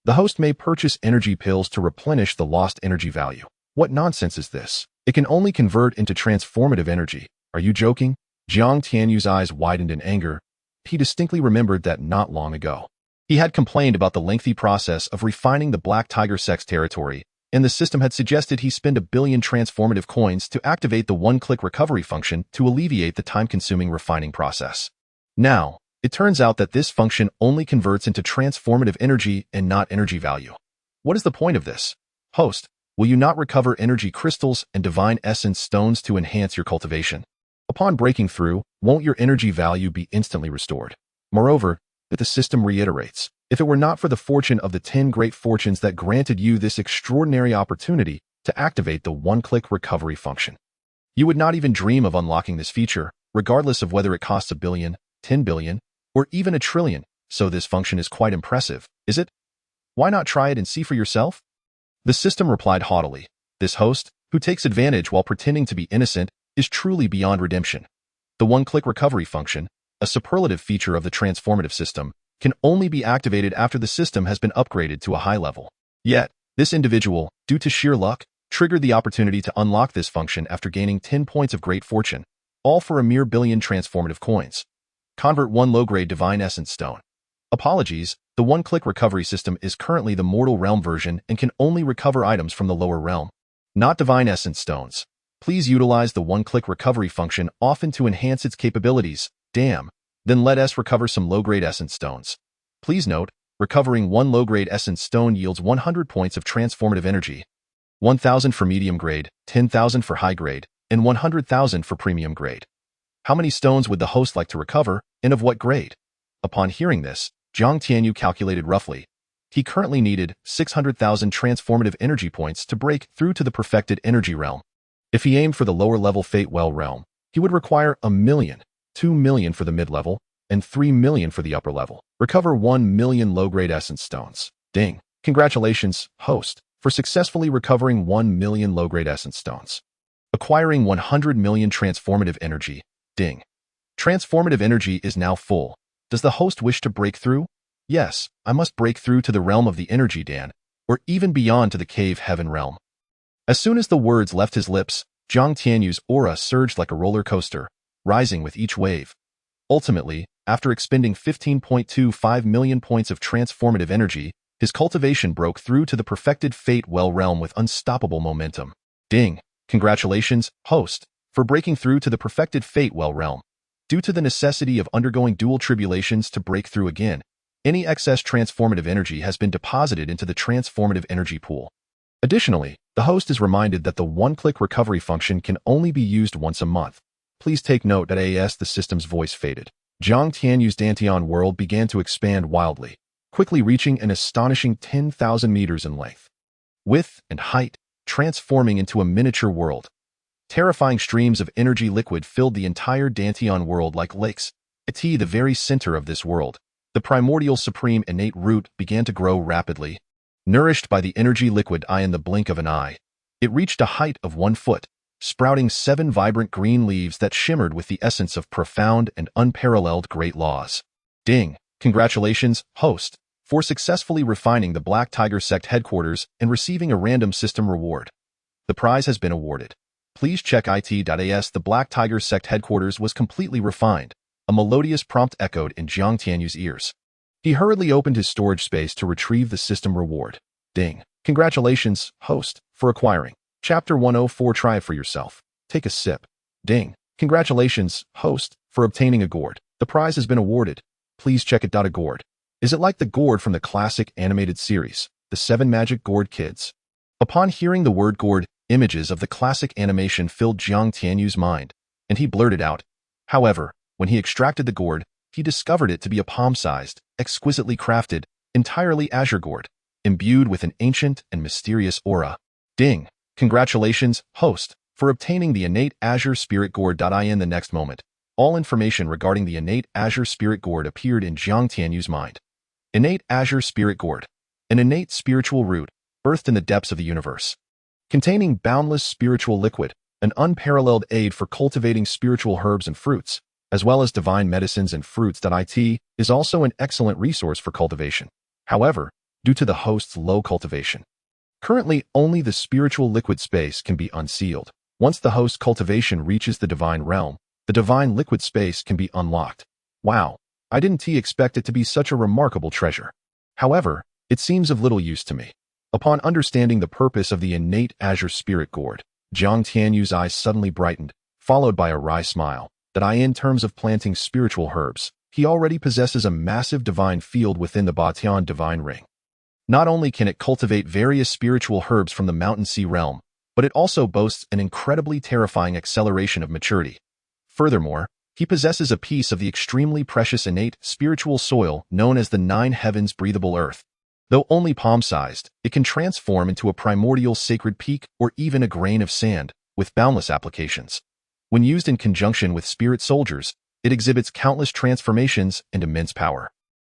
S1: The host may purchase energy pills to replenish the lost energy value. What nonsense is this? It can only convert into transformative energy. Are you joking? Jiang Tianyu's eyes widened in anger. He distinctly remembered that not long ago. He had complained about the lengthy process of refining the Black Tiger Sect's territory, and the system had suggested he spend 1 billion transformative coins to activate the one-click recovery function to alleviate the time-consuming refining process. Now, it turns out that this function only converts into transformative energy and not energy value. What is the point of this? Host, will you not recover energy crystals and divine essence stones to enhance your cultivation? Upon breaking through, won't your energy value be instantly restored? Moreover, the system reiterates, if it were not for the fortune of the 10 great fortunes that granted you this extraordinary opportunity to activate the one-click recovery function, you would not even dream of unlocking this feature, regardless of whether it costs 1 billion, 10 billion, or even 1 trillion. So this function is quite impressive, is it? Why not try it and see for yourself? The system replied haughtily, this host, who takes advantage while pretending to be innocent, is truly beyond redemption. The one-click recovery function, a superlative feature of the transformative system, can only be activated after the system has been upgraded to a high level. Yet, this individual, due to sheer luck, triggered the opportunity to unlock this function after gaining 10 points of great fortune, all for a mere 1 billion transformative coins. Convert 1 low-grade divine essence stone. Apologies, the one-click recovery system is currently the mortal realm version and can only recover items from the lower realm, not divine essence stones. Please utilize the one-click recovery function often to enhance its capabilities. Damn. Then let us recover some low-grade essence stones. Please note, recovering 1 low-grade essence stone yields 100 points of transformative energy. 1,000 for medium grade, 10,000 for high grade, and 100,000 for premium grade. How many stones would the host like to recover, and of what grade? Upon hearing this, Jiang Tianyu calculated roughly. He currently needed 600,000 transformative energy points to break through to the perfected energy realm. If he aimed for the lower-level Fate-Well realm, he would require 1 million, 2 million for the mid-level, and 3 million for the upper level. Recover 1 million low-grade essence stones. Ding. Congratulations, host, for successfully recovering 1 million low-grade essence stones. Acquiring 100 million transformative energy. Ding. Transformative energy is now full. Does the host wish to break through? Yes, I must break through to the realm of the energy Dan, or even beyond to the cave heaven realm. As soon as the words left his lips, Jiang Tianyu's aura surged like a roller coaster, rising with each wave. Ultimately, after expending 15.25 million points of transformative energy, his cultivation broke through to the perfected Fate-Well realm with unstoppable momentum. Ding! Congratulations, host, for breaking through to the perfected Fate-Well realm. Due to the necessity of undergoing dual tribulations to break through again, any excess transformative energy has been deposited into the transformative energy pool. Additionally, the host is reminded that the one-click recovery function can only be used once a month. Please take note that the system's voice faded. Jiang Tianyu's dantian world began to expand wildly, quickly reaching an astonishing 10,000 meters in length, width, and height, transforming into a miniature world. Terrifying streams of energy liquid filled the entire dantian world like lakes. At the very center of this world, the primordial supreme innate root began to grow rapidly. Nourished by the energy liquid in the blink of an eye, it reached a height of 1 foot, sprouting 7 vibrant green leaves that shimmered with the essence of profound and unparalleled great laws. Ding! Congratulations, host, for successfully refining the Black Tiger Sect headquarters and receiving a random system reward. The prize has been awarded. Please check it.as. The Black Tiger Sect headquarters was completely refined. A melodious prompt echoed in Jiang Tianyu's ears. He hurriedly opened his storage space to retrieve the system reward. Ding! Congratulations, host, for acquiring. Chapter 104. Try it for yourself. Take a sip. Ding! Congratulations, host, for obtaining a gourd. The prize has been awarded. Please check it. A gourd. Is it like the gourd from the classic animated series, The 7 Magic Gourd Kids? Upon hearing the word gourd, images of the classic animation filled Jiang Tianyu's mind, and he blurted out. However, when he extracted the gourd, he discovered it to be a palm-sized, exquisitely crafted, entirely azure gourd, imbued with an ancient and mysterious aura. Ding! Congratulations, host, for obtaining the innate azure spirit gourd. In the next moment, All information regarding the innate azure spirit gourd appeared in Jiang Tianyu's mind. Innate azure spirit gourd, an innate spiritual root, birthed in the depths of the universe. Containing boundless spiritual liquid, an unparalleled aid for cultivating spiritual herbs and fruits, as well as divine medicines and fruits. It is also an excellent resource for cultivation. However, due to the host's low cultivation, currently only the spiritual liquid space can be unsealed. Once the host's cultivation reaches the divine realm, the divine liquid space can be unlocked. Wow, I didn't expect it to be such a remarkable treasure. However, it seems of little use to me. Upon understanding the purpose of the innate azure spirit gourd, Jiang Tianyu's eyes suddenly brightened, followed by a wry smile. In terms of planting spiritual herbs, he already possesses a massive divine field within the Batian divine ring. Not only can it cultivate various spiritual herbs from the mountain sea realm, but it also boasts an incredibly terrifying acceleration of maturity. Furthermore, he possesses a piece of the extremely precious innate spiritual soil known as the Nine Heavens breathable earth. Though only palm-sized, it can transform into a primordial sacred peak or even a grain of sand, with boundless applications. When used in conjunction with spirit soldiers, it exhibits countless transformations and immense power.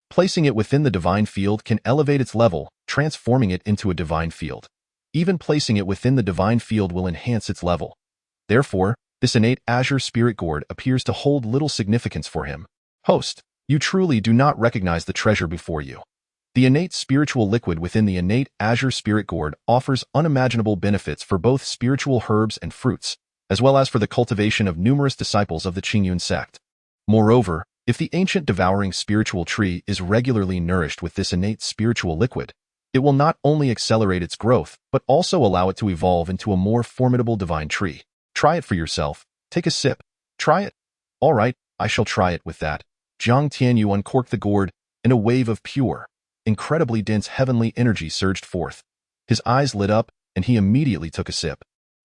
S1: Placing it within the divine field can elevate its level, transforming it into a divine field. Even placing it within the divine field will enhance its level. Therefore, this innate azure spirit gourd appears to hold little significance for him. Host, you truly do not recognize the treasure before you. The innate spiritual liquid within the innate azure spirit gourd offers unimaginable benefits for both spiritual herbs and fruits, as well as for the cultivation of numerous disciples of the Qingyun Sect. Moreover, if the ancient devouring spiritual tree is regularly nourished with this innate spiritual liquid, it will not only accelerate its growth, but also allow it to evolve into a more formidable divine tree. Try it for yourself. Take a sip. Try it. All right, I shall try it. With that, Jiang Tianyu uncorked the gourd, and a wave of pure, incredibly dense heavenly energy surged forth. His eyes lit up, and he immediately took a sip.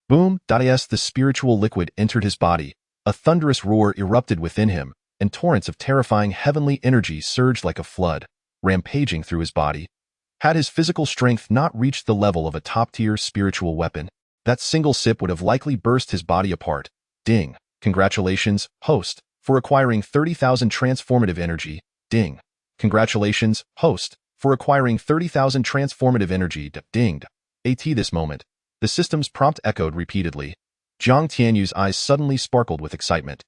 S1: Boom! The spiritual liquid entered his body. A thunderous roar erupted within him, and torrents of terrifying heavenly energy surged like a flood, rampaging through his body. Had his physical strength not reached the level of a top-tier spiritual weapon, that single sip would have likely burst his body apart. Ding! Congratulations, host, for acquiring 30,000 transformative energy. Ding! Congratulations, host, for acquiring 30,000 transformative energy. Dinged. This moment, the system's prompt echoed repeatedly. Jiang Tianyu's eyes suddenly sparkled with excitement.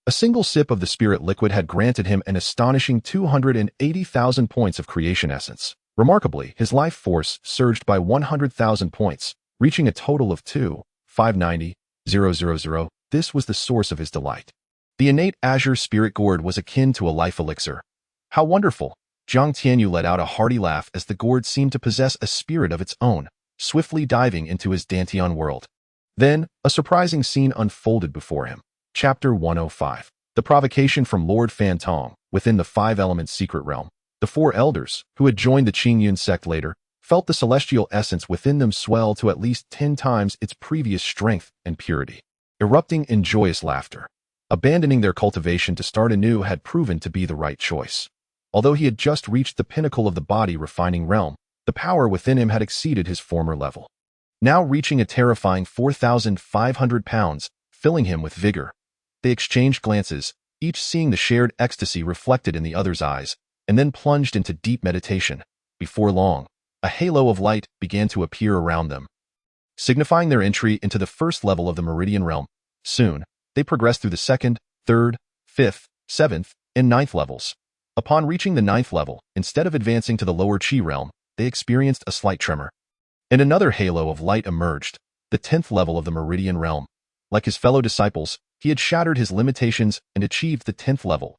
S1: A single sip of the spirit liquid had granted him an astonishing 280,000 points of creation essence. Remarkably, his life force surged by 100,000 points, reaching a total of 2,590,000. This was the source of his delight. The innate azure spirit gourd was akin to a life elixir. How wonderful! Jiang Tianyu let out a hearty laugh as the gourd seemed to possess a spirit of its own, swiftly diving into his dantian world. Then, a surprising scene unfolded before him. Chapter 105. The provocation from Lord Fan Tong. Within the Five Elements secret realm, the four elders, who had joined the Qingyun Sect later, felt the celestial essence within them swell to at least 10 times its previous strength and purity, erupting in joyous laughter. Abandoning their cultivation to start anew had proven to be the right choice. Although he had just reached the pinnacle of the body refining realm, the power within him had exceeded his former level, now reaching a terrifying 4,500 pounds, filling him with vigor. They exchanged glances, each seeing the shared ecstasy reflected in the other's eyes, and then plunged into deep meditation. Before long, a halo of light began to appear around them, signifying their entry into the first level of the meridian realm. Soon, they progressed through the second, third, fifth, seventh, and ninth levels. Upon reaching the ninth level, instead of advancing to the lower Qi realm, they experienced a slight tremor, and another halo of light emerged, the 10th level of the meridian realm. Like his fellow disciples, he had shattered his limitations and achieved the 10th level.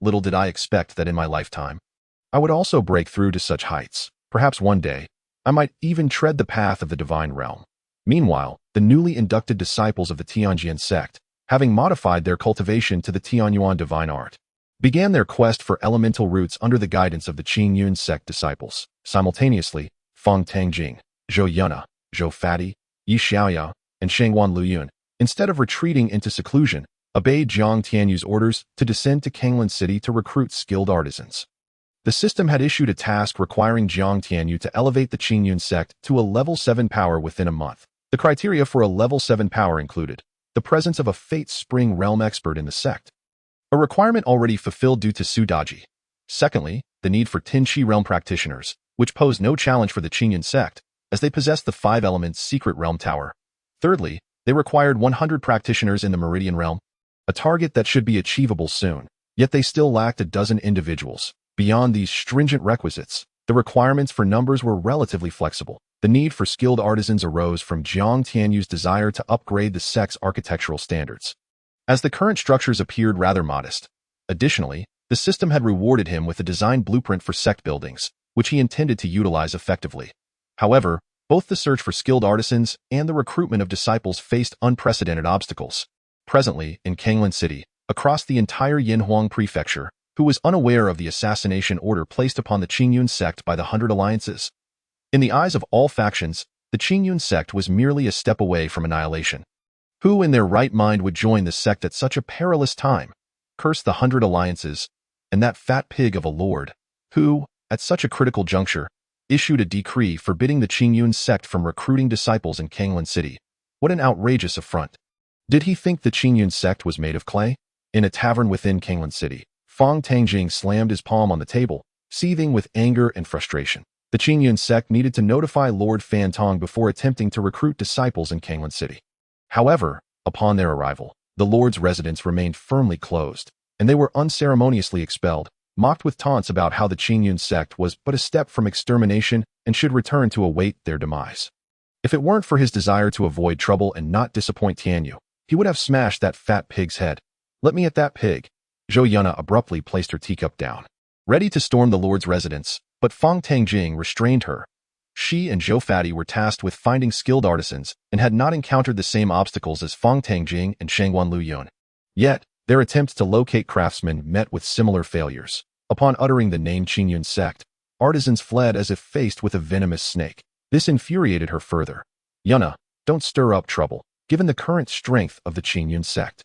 S1: Little did I expect that in my lifetime, I would also break through to such heights. Perhaps one day, I might even tread the path of the divine realm. Meanwhile, the newly inducted disciples of the Qingyun Sect, having modified their cultivation to the Tianyuan divine art, began their quest for elemental roots under the guidance of the Qingyun Sect disciples. Simultaneously, Feng Tangjing, Zhou Yuna, Zhou Fati, Yi Xiaoyao, and Shangwan Luyun, instead of retreating into seclusion, obeyed Jiang Tianyu's orders to descend to Kanglan City to recruit skilled artisans. The system had issued a task requiring Jiang Tianyu to elevate the Qingyun Sect to a level 7 power within a month. The criteria for a level 7 power included the presence of a Fate Spring realm expert in the sect, a requirement already fulfilled due to Sudaji. Secondly, the need for Qingshi realm practitioners, which pose no challenge for the Qingyun Sect, as they possess the 5 elements secret realm tower. Thirdly, they required 100 practitioners in the Meridian realm, a target that should be achievable soon, yet they still lacked a dozen individuals. Beyond these stringent requisites, the requirements for numbers were relatively flexible. The need for skilled artisans arose from Jiang Tianyu's desire to upgrade the sect's architectural standards, as the current structures appeared rather modest. Additionally, the system had rewarded him with a design blueprint for sect buildings, which he intended to utilize effectively. However, both the search for skilled artisans and the recruitment of disciples faced unprecedented obstacles. Presently, in Qinglan City, across the entire Yinhuang prefecture, who was unaware of the assassination order placed upon the Qingyun Sect by the 100 Alliances? In the eyes of all factions, the Qingyun Sect was merely a step away from annihilation. Who in their right mind would join the sect at such a perilous time? Curse the 100 Alliances, and that fat pig of a lord, who, at such a critical juncture, issued a decree forbidding the Qingyun Sect from recruiting disciples in Qinglan City. What an outrageous affront. Did he think the Qingyun Sect was made of clay? In a tavern within Qinglan City, Fong Tangjing slammed his palm on the table, seething with anger and frustration. The Qingyun Sect needed to notify Lord Fan Tong before attempting to recruit disciples in Qinglan City. However, upon their arrival, the Lord's residence remained firmly closed, and they were unceremoniously expelled, mocked with taunts about how the Qingyun Sect was but a step from extermination and should return to await their demise. If it weren't for his desire to avoid trouble and not disappoint Tianyu, he would have smashed that fat pig's head. Let me at that pig. Zhou Yuna abruptly placed her teacup down, ready to storm the Lord's residence, but Fong Tangjing restrained her. She and Zhou Fatty were tasked with finding skilled artisans and had not encountered the same obstacles as Fong Tangjing and Shangguan Luyun. Yet, their attempts to locate craftsmen met with similar failures. Upon uttering the name Qingyun Sect, artisans fled as if faced with a venomous snake. This infuriated her further. Yuna, don't stir up trouble, given the current strength of the Qingyun Sect.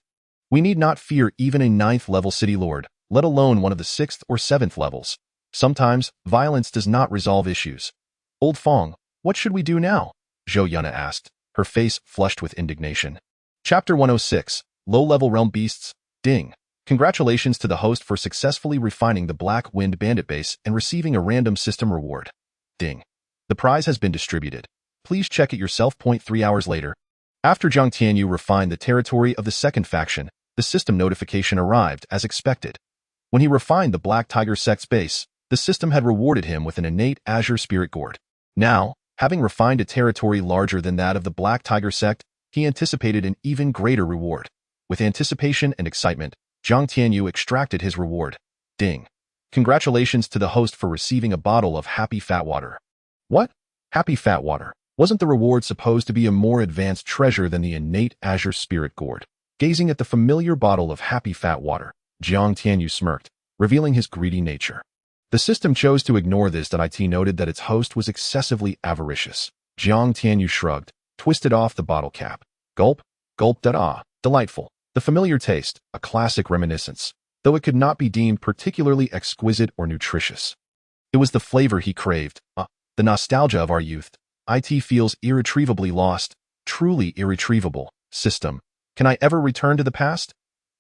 S1: We need not fear even a 9th-level city lord, let alone one of the 6th or 7th levels. Sometimes, violence does not resolve issues. Old Fong, what should we do now? Zhou Yuna asked, her face flushed with indignation. Chapter 106, Low-Level Realm Beasts, Ding. Congratulations to the host for successfully refining the Black Wind Bandit base and receiving a random system reward. Ding. The prize has been distributed. Please check it yourself. 3 hours later. After Zhang Tianyu refined the territory of the second faction, the system notification arrived as expected. When he refined the Black Tiger Sect's base, the system had rewarded him with an innate Azure Spirit Gourd. Now, having refined a territory larger than that of the Black Tiger Sect, he anticipated an even greater reward. With anticipation and excitement, Zhang Tianyu extracted his reward. Ding. Congratulations to the host for receiving a bottle of Happy Fat Water. What? Happy Fat Water? Wasn't the reward supposed to be a more advanced treasure than the innate Azure Spirit Gourd? Gazing at the familiar bottle of Happy Fat Water, Zhang Tianyu smirked, revealing his greedy nature. The system chose to ignore this. It noted that its host was excessively avaricious. Zhang Tianyu shrugged, twisted off the bottle cap. Gulp, gulp, delightful. The familiar taste, a classic reminiscence, though it could not be deemed particularly exquisite or nutritious. It was the flavor he craved, the nostalgia of our youth. It feels irretrievably lost, truly irretrievable. System. Can I ever return to the past?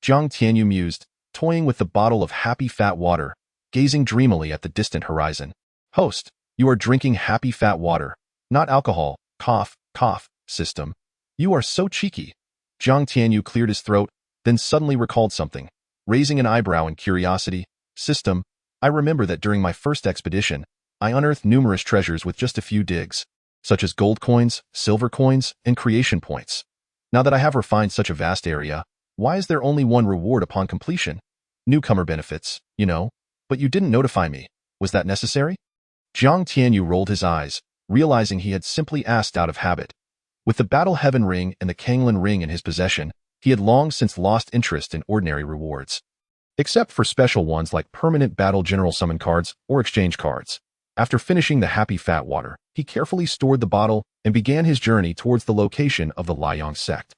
S1: Zhang Tianyu mused, toying with the bottle of Happy Fat Water, gazing dreamily at the distant horizon. Host, you are drinking Happy Fat Water, not alcohol. Cough, cough. System. You are so cheeky. Zhang Tianyu cleared his throat, then suddenly recalled something, raising an eyebrow in curiosity. System. I remember that during my first expedition, I unearthed numerous treasures with just a few digs, such as gold coins, silver coins, and creation points. Now that I have refined such a vast area, why is there only one reward upon completion? Newcomer benefits, you know, but you didn't notify me. Was that necessary? Zhang Tianyu rolled his eyes, realizing he had simply asked out of habit. With the Battle Heaven Ring and the Kanglan Ring in his possession, he had long since lost interest in ordinary rewards, except for special ones like permanent Battle General Summon cards or exchange cards. After finishing the Happy Fat Water, he carefully stored the bottle and began his journey towards the location of the Liang Sect.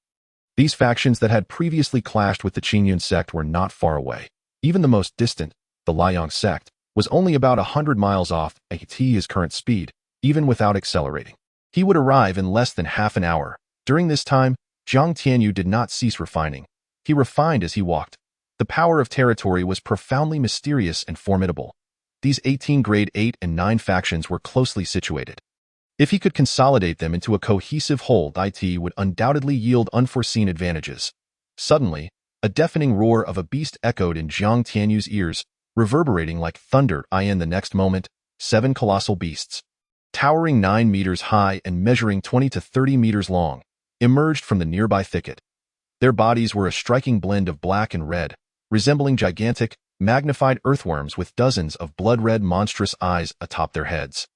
S1: These factions that had previously clashed with the Qingyun Sect were not far away. Even the most distant, the Liang Sect, was only about 100 miles off at his current speed, even without accelerating. He would arrive in less than half an hour. During this time, Jiang Tianyu did not cease refining. He refined as he walked. The power of territory was profoundly mysterious and formidable. These 18 grade 8 and 9 factions were closely situated. If he could consolidate them into a cohesive whole, it would undoubtedly yield unforeseen advantages. Suddenly, a deafening roar of a beast echoed in Jiang Tianyu's ears, reverberating like thunder. In the next moment, 7 colossal beasts, towering 9 meters high and measuring 20 to 30 meters long, emerged from the nearby thicket. Their bodies were a striking blend of black and red, resembling gigantic, magnified earthworms with dozens of blood-red monstrous eyes atop their heads.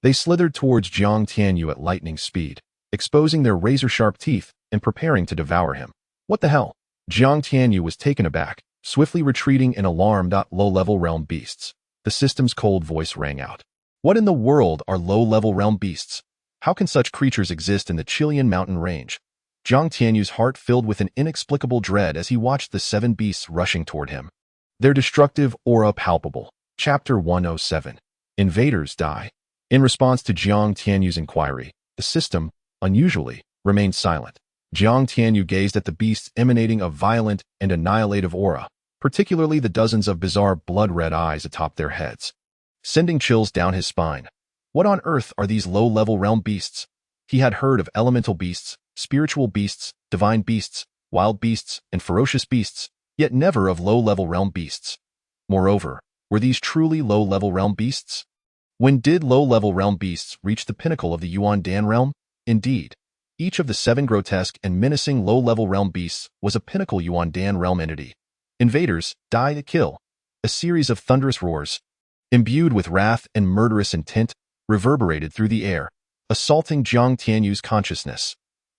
S1: They slithered towards Jiang Tianyu at lightning speed, exposing their razor-sharp teeth and preparing to devour him. What the hell? Jiang Tianyu was taken aback, swiftly retreating in alarm. Low-level realm beasts. The system's cold voice rang out. What in the world are low-level realm beasts? How can such creatures exist in the Qingyun mountain range? Jiang Tianyu's heart filled with an inexplicable dread as he watched the 7 beasts rushing toward him. Their destructive aura palpable. Chapter 107. Invaders die. In response to Jiang Tianyu's inquiry, the system, unusually, remained silent. Jiang Tianyu gazed at the beasts emanating a violent and annihilative aura, particularly the dozens of bizarre blood-red eyes atop their heads, sending chills down his spine. What on earth are these low-level realm beasts? He had heard of elemental beasts, spiritual beasts, divine beasts, wild beasts, and ferocious beasts, yet never of low-level realm beasts. Moreover, were these truly low-level realm beasts? When did low-level realm beasts reach the pinnacle of the Yuan Dan realm? Indeed, each of the 7 grotesque and menacing low-level realm beasts was a pinnacle Yuan Dan realm entity. Invaders, die to kill. A series of thunderous roars, imbued with wrath and murderous intent, reverberated through the air, assaulting Jiang Tianyu's consciousness.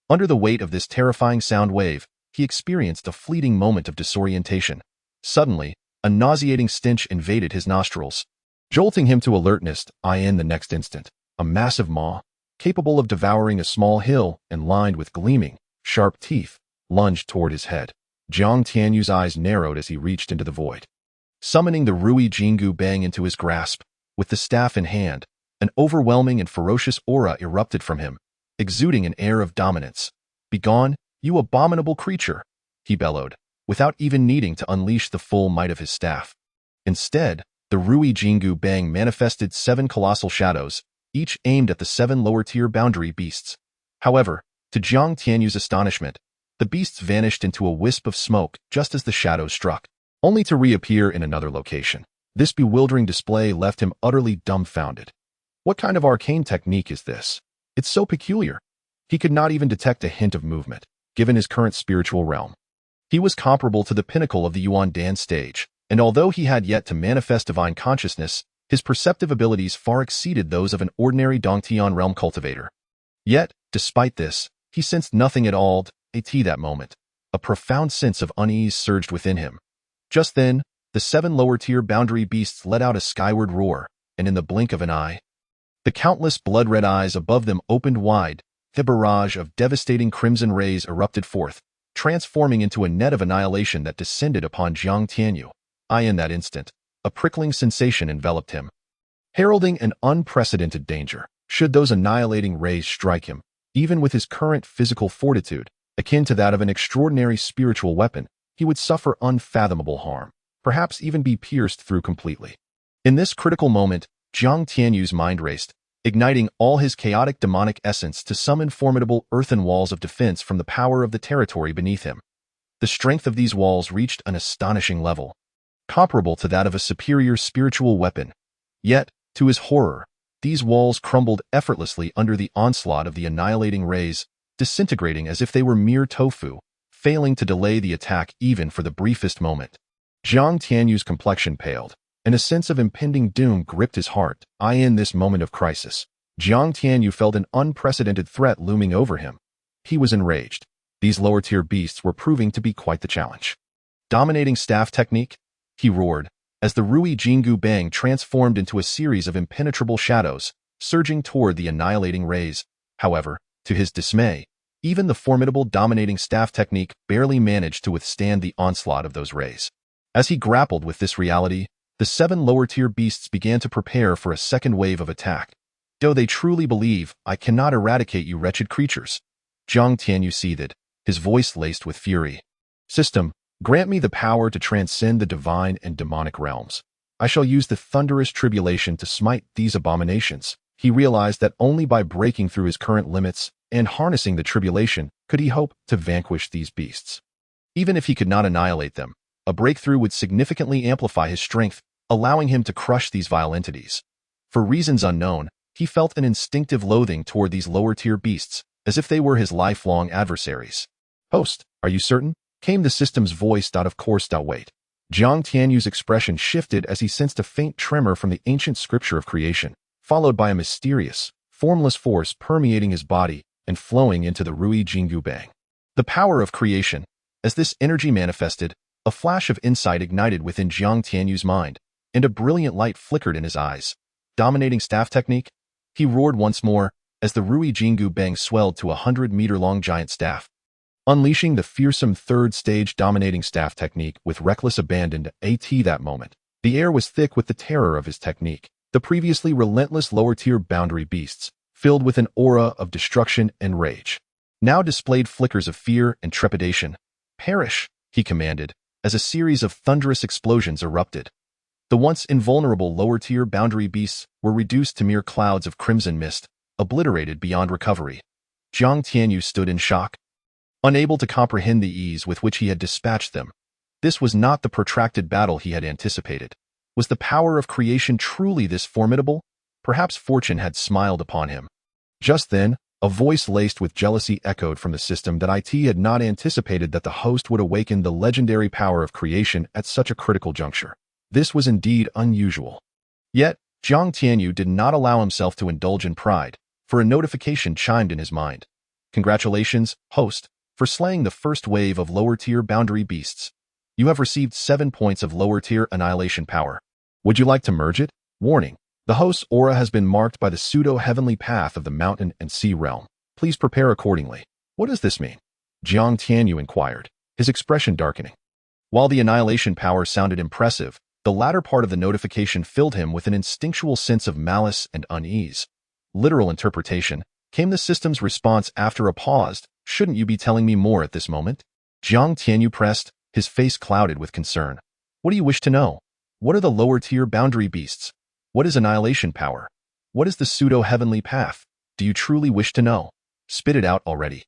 S1: Under the weight of this terrifying sound wave, he experienced a fleeting moment of disorientation. Suddenly, a nauseating stench invaded his nostrils, jolting him to alertness. In the next instant, a massive maw, capable of devouring a small hill and lined with gleaming, sharp teeth, lunged toward his head. Jiang Tianyu's eyes narrowed as he reached into the void. Summoning the Ruyi Jingu bang into his grasp, with the staff in hand, an overwhelming and ferocious aura erupted from him, exuding an air of dominance. "Begone, you abominable creature!" he bellowed, without even needing to unleash the full might of his staff. Instead, the Ruyi Jingu bang manifested 7 colossal shadows, each aimed at the 7 lower-tier boundary beasts. However, to Jiang Tianyu's astonishment, the beasts vanished into a wisp of smoke just as the shadows struck, only to reappear in another location. This bewildering display left him utterly dumbfounded. What kind of arcane technique is this? It's so peculiar. He could not even detect a hint of movement, given his current spiritual realm. He was comparable to the pinnacle of the Yuan Dan stage, and although he had yet to manifest divine consciousness, his perceptive abilities far exceeded those of an ordinary dantian realm cultivator. Yet, despite this, he sensed nothing at all. At that moment, a profound sense of unease surged within him. Just then, the 7 lower-tier boundary beasts let out a skyward roar, and in the blink of an eye, the countless blood-red eyes above them opened wide. The barrage of devastating crimson rays erupted forth, transforming into a net of annihilation that descended upon Jiang Tianyu. In that instant, a prickling sensation enveloped him, heralding an unprecedented danger. Should those annihilating rays strike him, even with his current physical fortitude, akin to that of an extraordinary spiritual weapon, he would suffer unfathomable harm, perhaps even be pierced through completely. In this critical moment, Jiang Tianyu's mind raced, igniting all his chaotic demonic essence to summon formidable earthen walls of defense from the power of the territory beneath him. The strength of these walls reached an astonishing level, comparable to that of a superior spiritual weapon. Yet, to his horror, these walls crumbled effortlessly under the onslaught of the annihilating rays, disintegrating as if they were mere tofu, failing to delay the attack even for the briefest moment. Jiang Tianyu's complexion paled, and a sense of impending doom gripped his heart. In this moment of crisis, Jiang Tianyu felt an unprecedented threat looming over him. He was enraged. These lower-tier beasts were proving to be quite the challenge. Dominating staff technique? He roared, as the Ruyi Jingu bang transformed into a series of impenetrable shadows, surging toward the annihilating rays. However, to his dismay, even the formidable dominating staff technique barely managed to withstand the onslaught of those rays. As he grappled with this reality, the 7 lower-tier beasts began to prepare for a second wave of attack. "Do they truly believe I cannot eradicate you wretched creatures?" Jiang Tianyu seethed, his voice laced with fury. System, grant me the power to transcend the divine and demonic realms. I shall use the thunderous tribulation to smite these abominations. He realized that only by breaking through his current limits and harnessing the tribulation could he hope to vanquish these beasts. Even if he could not annihilate them, a breakthrough would significantly amplify his strength, allowing him to crush these vile entities. For reasons unknown, he felt an instinctive loathing toward these lower-tier beasts, as if they were his lifelong adversaries. Host, are you certain? Came the system's voice. Of course. Wait. Jiang Tianyu's expression shifted as he sensed a faint tremor from the ancient scripture of creation, followed by a mysterious, formless force permeating his body and flowing into the Ruyi Jingu bang. The power of creation. As this energy manifested, a flash of insight ignited within Jiang Tianyu's mind, and a brilliant light flickered in his eyes. Dominating staff technique? He roared once more, as the Ruyi Jingu bang swelled to a 100-meter-long giant staff. Unleashing the fearsome third-stage dominating staff technique with reckless abandon at that moment, the air was thick with the terror of his technique. The previously relentless lower-tier boundary beasts, filled with an aura of destruction and rage, now displayed flickers of fear and trepidation. Perish, he commanded, as a series of thunderous explosions erupted. The once invulnerable lower-tier boundary beasts were reduced to mere clouds of crimson mist, obliterated beyond recovery. Jiang Tianyu stood in shock, unable to comprehend the ease with which he had dispatched them. This was not the protracted battle he had anticipated. Was the power of creation truly this formidable? Perhaps fortune had smiled upon him. Just then, a voice laced with jealousy echoed from the system that IT had not anticipated that the host would awaken the legendary power of creation at such a critical juncture. This was indeed unusual. Yet, Jiang Tianyu did not allow himself to indulge in pride, for a notification chimed in his mind. Congratulations, host, for slaying the first wave of lower-tier boundary beasts. You have received 7 points of lower-tier annihilation power. Would you like to merge it? Warning. The host's aura has been marked by the pseudo-heavenly path of the mountain and sea realm. Please prepare accordingly. What does this mean? Jiang Tianyu inquired, his expression darkening. While the annihilation power sounded impressive, the latter part of the notification filled him with an instinctual sense of malice and unease. Literal interpretation came the system's response after a pause. Shouldn't you be telling me more at this moment? Jiang Tianyu pressed, his face clouded with concern. What do you wish to know? What are the lower-tier boundary beasts? What is annihilation power? What is the pseudo-heavenly path? Do you truly wish to know? Spit it out already.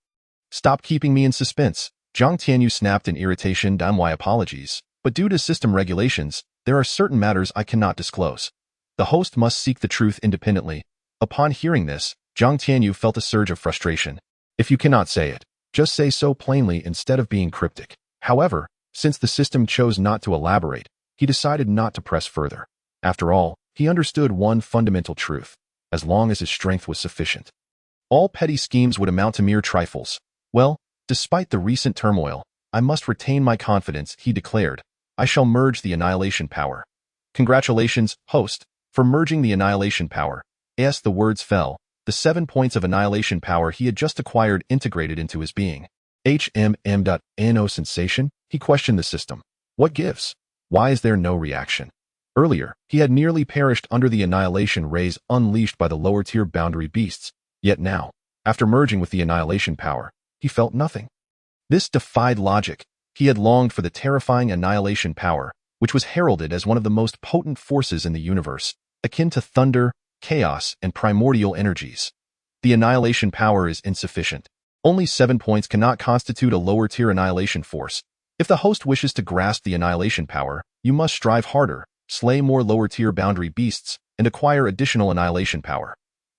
S1: Stop keeping me in suspense. Jiang Tianyu snapped in irritation. My apologies, but due to system regulations, there are certain matters I cannot disclose. The host must seek the truth independently. Upon hearing this, Jiang Tianyu felt a surge of frustration. If you cannot say it, just say so plainly instead of being cryptic. However, since the system chose not to elaborate, he decided not to press further. After all, he understood one fundamental truth: as long as his strength was sufficient, all petty schemes would amount to mere trifles. Well, despite the recent turmoil, I must retain my confidence, he declared. I shall merge the annihilation power. Congratulations, host, for merging the annihilation power. As the words fell, the 7 points of annihilation power he had just acquired integrated into his being. No sensation? He questioned the system. What gives? Why is there no reaction? Earlier, he had nearly perished under the annihilation rays unleashed by the lower-tier boundary beasts, yet now, after merging with the annihilation power, he felt nothing. This defied logic. He had longed for the terrifying annihilation power, which was heralded as one of the most potent forces in the universe, akin to thunder, chaos, and primordial energies. The annihilation power is insufficient. Only 7 points cannot constitute a lower-tier annihilation force. If the host wishes to grasp the annihilation power, you must strive harder, slay more lower-tier boundary beasts, and acquire additional annihilation power.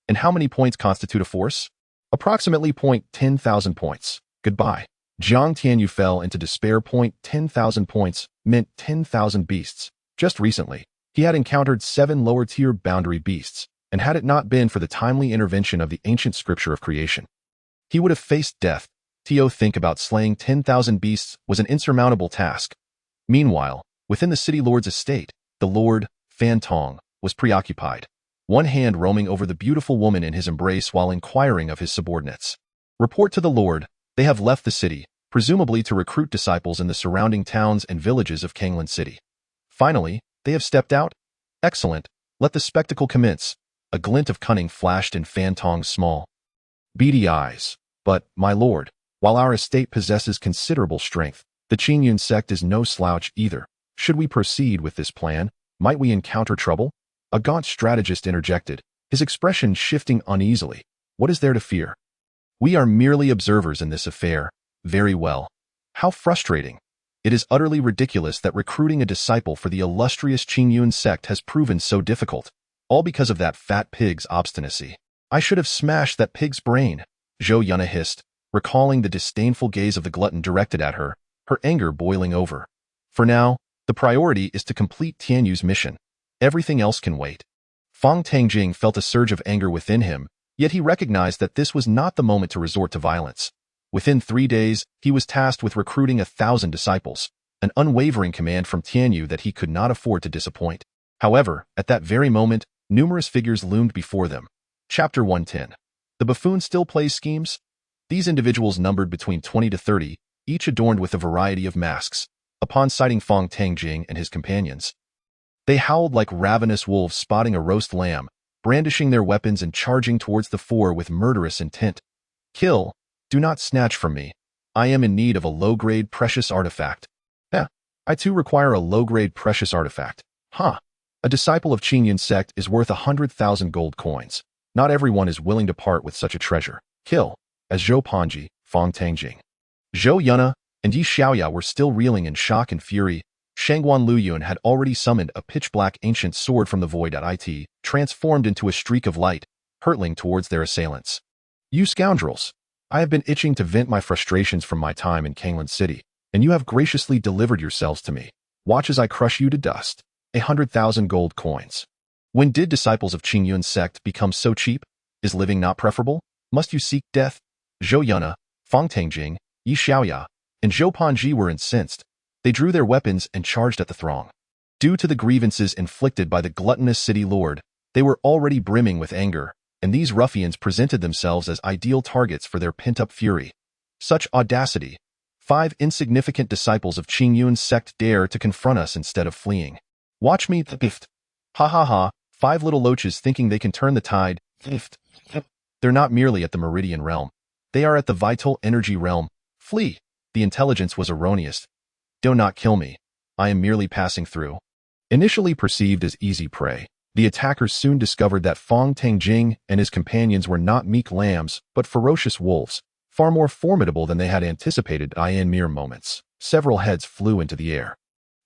S1: And how many points constitute a force? Approximately 10,000 points. Goodbye. Jiang Tianyu fell into despair. 10,000 points meant 10,000 beasts. Just recently, he had encountered 7 lower-tier boundary beasts, and had it not been for the timely intervention of the ancient scripture of creation, he would have faced death. To think about slaying 10,000 beasts was an insurmountable task. Meanwhile, within the city lord's estate, the lord, Fan Tong, was preoccupied, one hand roaming over the beautiful woman in his embrace while inquiring of his subordinates. Report to the lord, they have left the city, presumably to recruit disciples in the surrounding towns and villages of Qinglan City. Finally, they have stepped out? Excellent. Let the spectacle commence. A glint of cunning flashed in Fan Tong's small, beady eyes. But, my lord, While our estate possesses considerable strength, the Qingyun Sect is no slouch either. Should we proceed with this plan, might we encounter trouble? A gaunt strategist interjected, his expression shifting uneasily. What is there to fear? We are merely observers in this affair. Very well. How frustrating. It is utterly ridiculous that recruiting a disciple for the illustrious Qingyun Sect has proven so difficult, all because of that fat pig's obstinacy. I should have smashed that pig's brain, Zhou Yuna hissed, recalling the disdainful gaze of the glutton directed at her, her anger boiling over. For now, the priority is to complete Tianyu's mission. Everything else can wait. Fong Tangjing felt a surge of anger within him, yet he recognized that this was not the moment to resort to violence. Within 3 days, he was tasked with recruiting 1,000 disciples, an unwavering command from Tianyu that he could not afford to disappoint. However, at that very moment, numerous figures loomed before them. Chapter 110. The buffoon still plays schemes? These individuals numbered between 20 to 30, each adorned with a variety of masks. Upon sighting Fong Tangjing and his companions, they howled like ravenous wolves spotting a roast lamb, brandishing their weapons and charging towards the four with murderous intent. Kill, do not snatch from me. I am in need of a low-grade precious artifact. I too require a low-grade precious artifact. A disciple of Qingyun Sect is worth 100,000 gold coins. Not everyone is willing to part with such a treasure. Kill. As Zhou Panji, Fong Tangjing, Zhou Yuna, and Yi Xiaoya were still reeling in shock and fury, Shangguan Luyun had already summoned a pitch-black ancient sword from the void at it, transformed into a streak of light, hurtling towards their assailants. You scoundrels! I have been itching to vent my frustrations from my time in Qinglan City, and you have graciously delivered yourselves to me. Watch as I crush you to dust. 100,000 gold coins. When did disciples of Qingyun Sect become so cheap? Is living not preferable? Must you seek death? Zhou Yuna, Fong Tangjing, Yi Xiaoya, and Zhou Panji were incensed. They drew their weapons and charged at the throng. Due to the grievances inflicted by the gluttonous city lord, they were already brimming with anger, and these ruffians presented themselves as ideal targets for their pent-up fury. Such audacity! 5 insignificant disciples of Qingyun Sect dare to confront us instead of fleeing. Watch me biffed. Ha ha ha, 5 little loaches thinking they can turn the tide. Biffed. They're not merely at the meridian realm. They are at the vital energy realm. Flee! The intelligence was erroneous. Do not kill me. I am merely passing through. Initially perceived as easy prey, the attackers soon discovered that Fong Tangjing and his companions were not meek lambs, but ferocious wolves, far more formidable than they had anticipated in mere moments. Several heads flew into the air,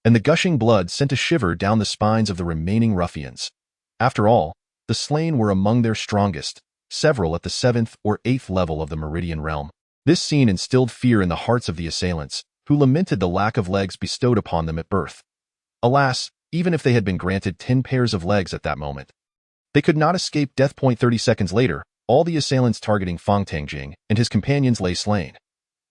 S1: and the gushing blood sent a shiver down the spines of the remaining ruffians. After all, the slain were among their strongest, several at the 7th or 8th level of the meridian realm. This scene instilled fear in the hearts of the assailants, who lamented the lack of legs bestowed upon them at birth. Alas, even if they had been granted 10 pairs of legs at that moment, they could not escape death. 30 seconds later, all the assailants targeting Fong Tangjing and his companions lay slain.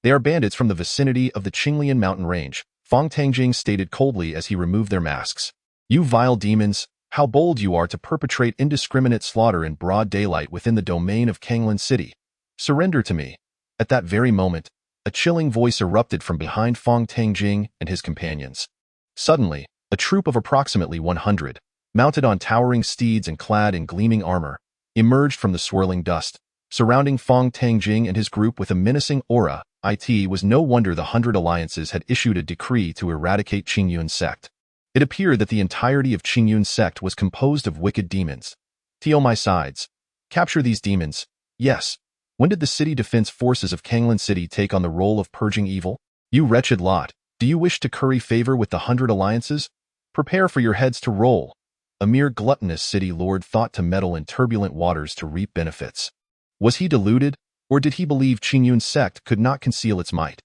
S1: They are bandits from the vicinity of the Qinglian mountain range, Fong Tangjing stated coldly as he removed their masks. You vile demons, how bold you are to perpetrate indiscriminate slaughter in broad daylight within the domain of Qinglan City. Surrender to me. At that very moment, a chilling voice erupted from behind Fong Tangjing and his companions. Suddenly, a troop of approximately 100, mounted on towering steeds and clad in gleaming armor, emerged from the swirling dust, surrounding Fong Tangjing and his group with a menacing aura. It was no wonder the 100 Alliances had issued a decree to eradicate Qingyun Sect. It appeared that the entirety of Qingyun Sect was composed of wicked demons. My sides. Capture these demons. Yes. When did the city defense forces of Qinglan City take on the role of purging evil? You wretched lot, do you wish to curry favor with the 100 Alliances? Prepare for your heads to roll. A mere gluttonous city lord thought to meddle in turbulent waters to reap benefits. Was he deluded, or did he believe Qingyun Sect could not conceal its might?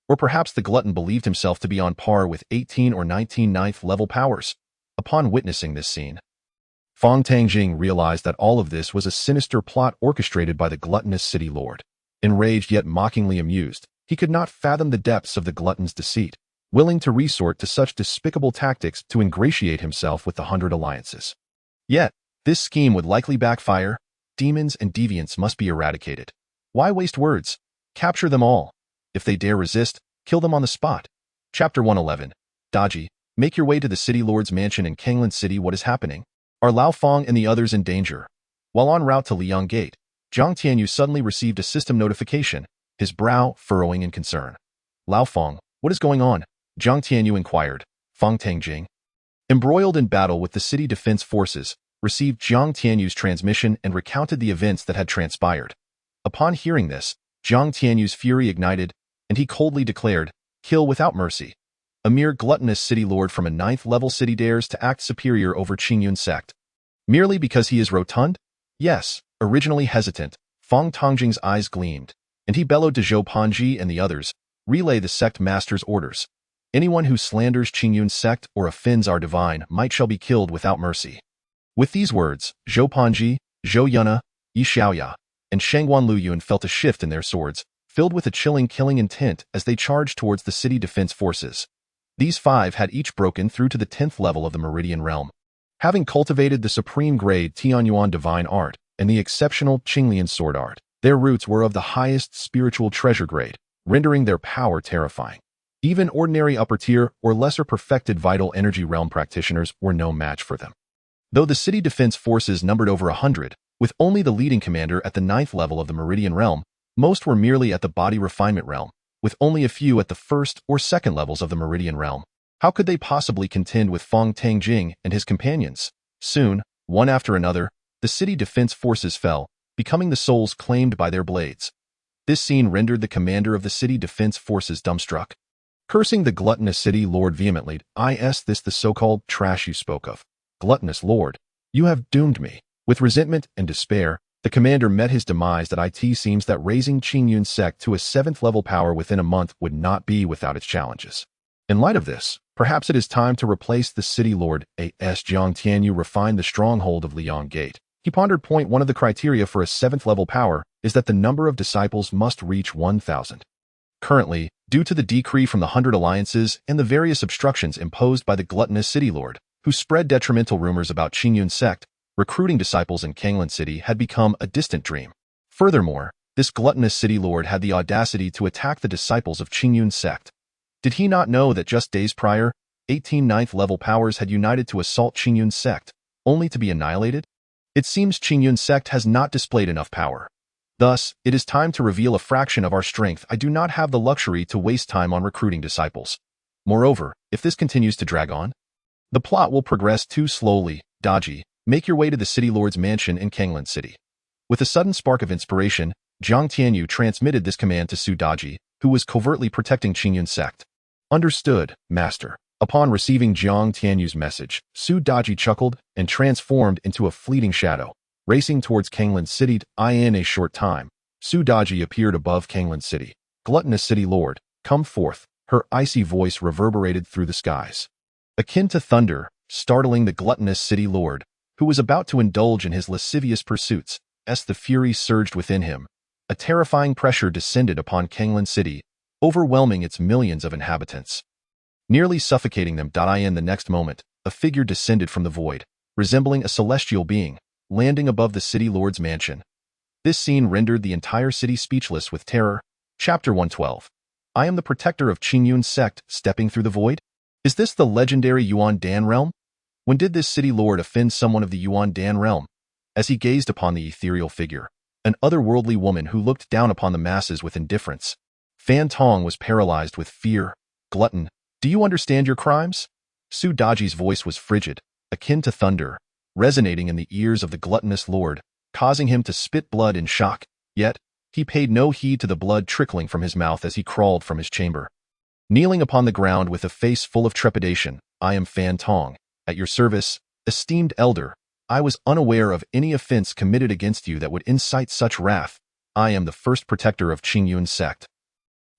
S1: Or perhaps the glutton believed himself to be on par with 18 or 19 ninth level powers. Upon witnessing this scene, Fong Tangjing realized that all of this was a sinister plot orchestrated by the gluttonous city lord. Enraged yet mockingly amused, he could not fathom the depths of the glutton's deceit, willing to resort to such despicable tactics to ingratiate himself with the 100 Alliances. Yet, this scheme would likely backfire. Demons and deviants must be eradicated. Why waste words? Capture them all. If they dare resist, kill them on the spot. Chapter 111. Daji, make your way to the city lord's mansion in Qinglan City. What is happening? Are Lao Fong and the others in danger? While en route to Liang Gate, Zhang Tianyu suddenly received a system notification. his brow furrowing in concern. Lao Feng, what is going on? Jiang Tianyu inquired. Feng Tangjing, embroiled in battle with the city defense forces, received Jiang Tianyu's transmission and recounted the events that had transpired. Upon hearing this, Jiang Tianyu's fury ignited, and he coldly declared, "Kill without mercy." A mere gluttonous city lord from a 9th-level city dares to act superior over Qingyun Sect. Merely because he is rotund? Yes. Originally hesitant, Feng Tangjing's eyes gleamed, and he bellowed to Zhou Panji and the others, "Relay the sect master's orders. Anyone who slanders Qingyun Sect or offends our divine might shall be killed without mercy." With these words, Zhou Panji, Zhou Yuna, Yi Xiaoya, and Shangguan Luyun felt a shift in their swords, filled with a chilling killing intent as they charged towards the city defense forces. These 5 had each broken through to the 10th level of the Meridian Realm. Having cultivated the supreme grade Tianyuan divine art and the exceptional Qinglian sword art, their roots were of the highest spiritual treasure grade, rendering their power terrifying. Even ordinary upper-tier or lesser perfected vital energy realm practitioners were no match for them. Though the city defense forces numbered over 100, with only the leading commander at the 9th level of the Meridian Realm, most were merely at the body refinement realm, with only a few at the 1st or 2nd levels of the Meridian Realm. How could they possibly contend with Feng Tangjing and his companions? Soon, one after another, the city defense forces fell, becoming the souls claimed by their blades. This scene rendered the commander of the city defense forces dumbstruck. Cursing the gluttonous city lord vehemently, "Is this the so-called trash you spoke of? Gluttonous lord, you have doomed me." With resentment and despair, the commander met his demise. That it seems that raising Qingyun Sect to a 7th level power within a month would not be without its challenges. In light of this, perhaps it is time to replace the city lord. As Jiang Tianyu refined the stronghold of Liang Gate, he pondered. One of the criteria for a 7th level power is that the number of disciples must reach 1,000. Currently, due to the decree from the 100 alliances and the various obstructions imposed by the gluttonous city lord, who spread detrimental rumors about Qingyun Sect, recruiting disciples in Kanglan City had become a distant dream. Furthermore, this gluttonous city lord had the audacity to attack the disciples of Qingyun Sect. Did he not know that just days prior, 18 9th-level powers had united to assault Qingyun Sect, only to be annihilated? It seems Qingyun Sect has not displayed enough power. Thus, it is time to reveal a fraction of our strength. I do not have the luxury to waste time on recruiting disciples. Moreover, if this continues to drag on, the plot will progress too slowly. Daji, make your way to the city lord's mansion in Kanglan City. With a sudden spark of inspiration, Jiang Tianyu transmitted this command to Su Daji, who was covertly protecting Qingyun Sect. "Understood, master." Upon receiving Jiang Tianyu's message, Su Daji chuckled and transformed into a fleeting shadow, racing towards Kanglan City. In a short time, Su Daji appeared above Kanglan City. "Gluttonous city lord, come forth." Her icy voice reverberated through the skies, akin to thunder, startling the gluttonous city lord, who was about to indulge in his lascivious pursuits. As the fury surged within him, a terrifying pressure descended upon Kanglan City, overwhelming its millions of inhabitants, nearly suffocating them. In the next moment, a figure descended from the void, resembling a celestial being, landing above the city lord's mansion. This scene rendered the entire city speechless with terror. Chapter 112. I am the protector of Qingyun Sect, stepping through the void? Is this the legendary Yuan Dan realm? When did this city lord offend someone of the Yuan Dan realm? As he gazed upon the ethereal figure, an otherworldly woman who looked down upon the masses with indifference, Fan Tong was paralyzed with fear. "Glutton, do you understand your crimes?" Su Daji's voice was frigid, akin to thunder, resonating in the ears of the gluttonous lord, causing him to spit blood in shock. Yet, he paid no heed to the blood trickling from his mouth as he crawled from his chamber. Kneeling upon the ground with a face full of trepidation, "I am Fan Tong, at your service, esteemed elder. I was unaware of any offense committed against you that would incite such wrath. I am the first protector of Qingyun Sect."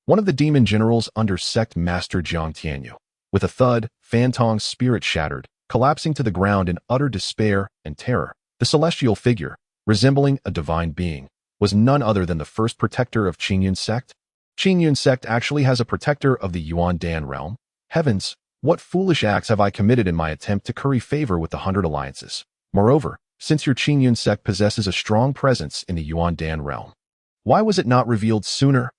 S1: One of the demon generals under sect master Jiang Tianyu. With a thud, Fan Tong's spirit shattered, collapsing to the ground in utter despair and terror. The celestial figure, resembling a divine being, was none other than the first protector of Qingyun Sect. Qingyun Sect actually has a protector of the Yuan Dan realm? Heavens, what foolish acts have I committed in my attempt to curry favor with the 100 alliances? Moreover, since your Qingyun Sect possesses a strong presence in the Yuan Dan realm, why was it not revealed sooner?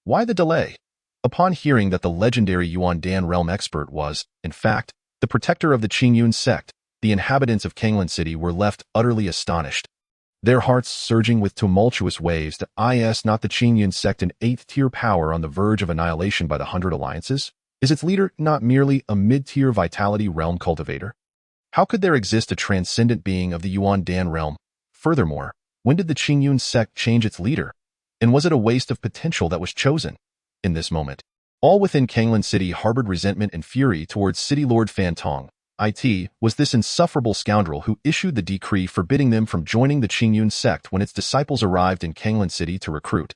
S1: Why the delay? Upon hearing that the legendary Yuan Dan realm expert was, in fact, the protector of the Qingyun Sect, the inhabitants of Kanglan City were left utterly astonished. their hearts surging with tumultuous waves. Is not the Qingyun Sect an 8th-tier power on the verge of annihilation by the 100 Alliances? Is its leader not merely a mid-tier vitality realm cultivator? How could there exist a transcendent being of the Yuan Dan realm? Furthermore, when did the Qingyun Sect change its leader? And was it a waste of potential that was chosen? In this moment, all within Qinglan City harbored resentment and fury towards City Lord Fan Tong. It was this insufferable scoundrel who issued the decree forbidding them from joining the Qingyun Sect when its disciples arrived in Qinglan City to recruit.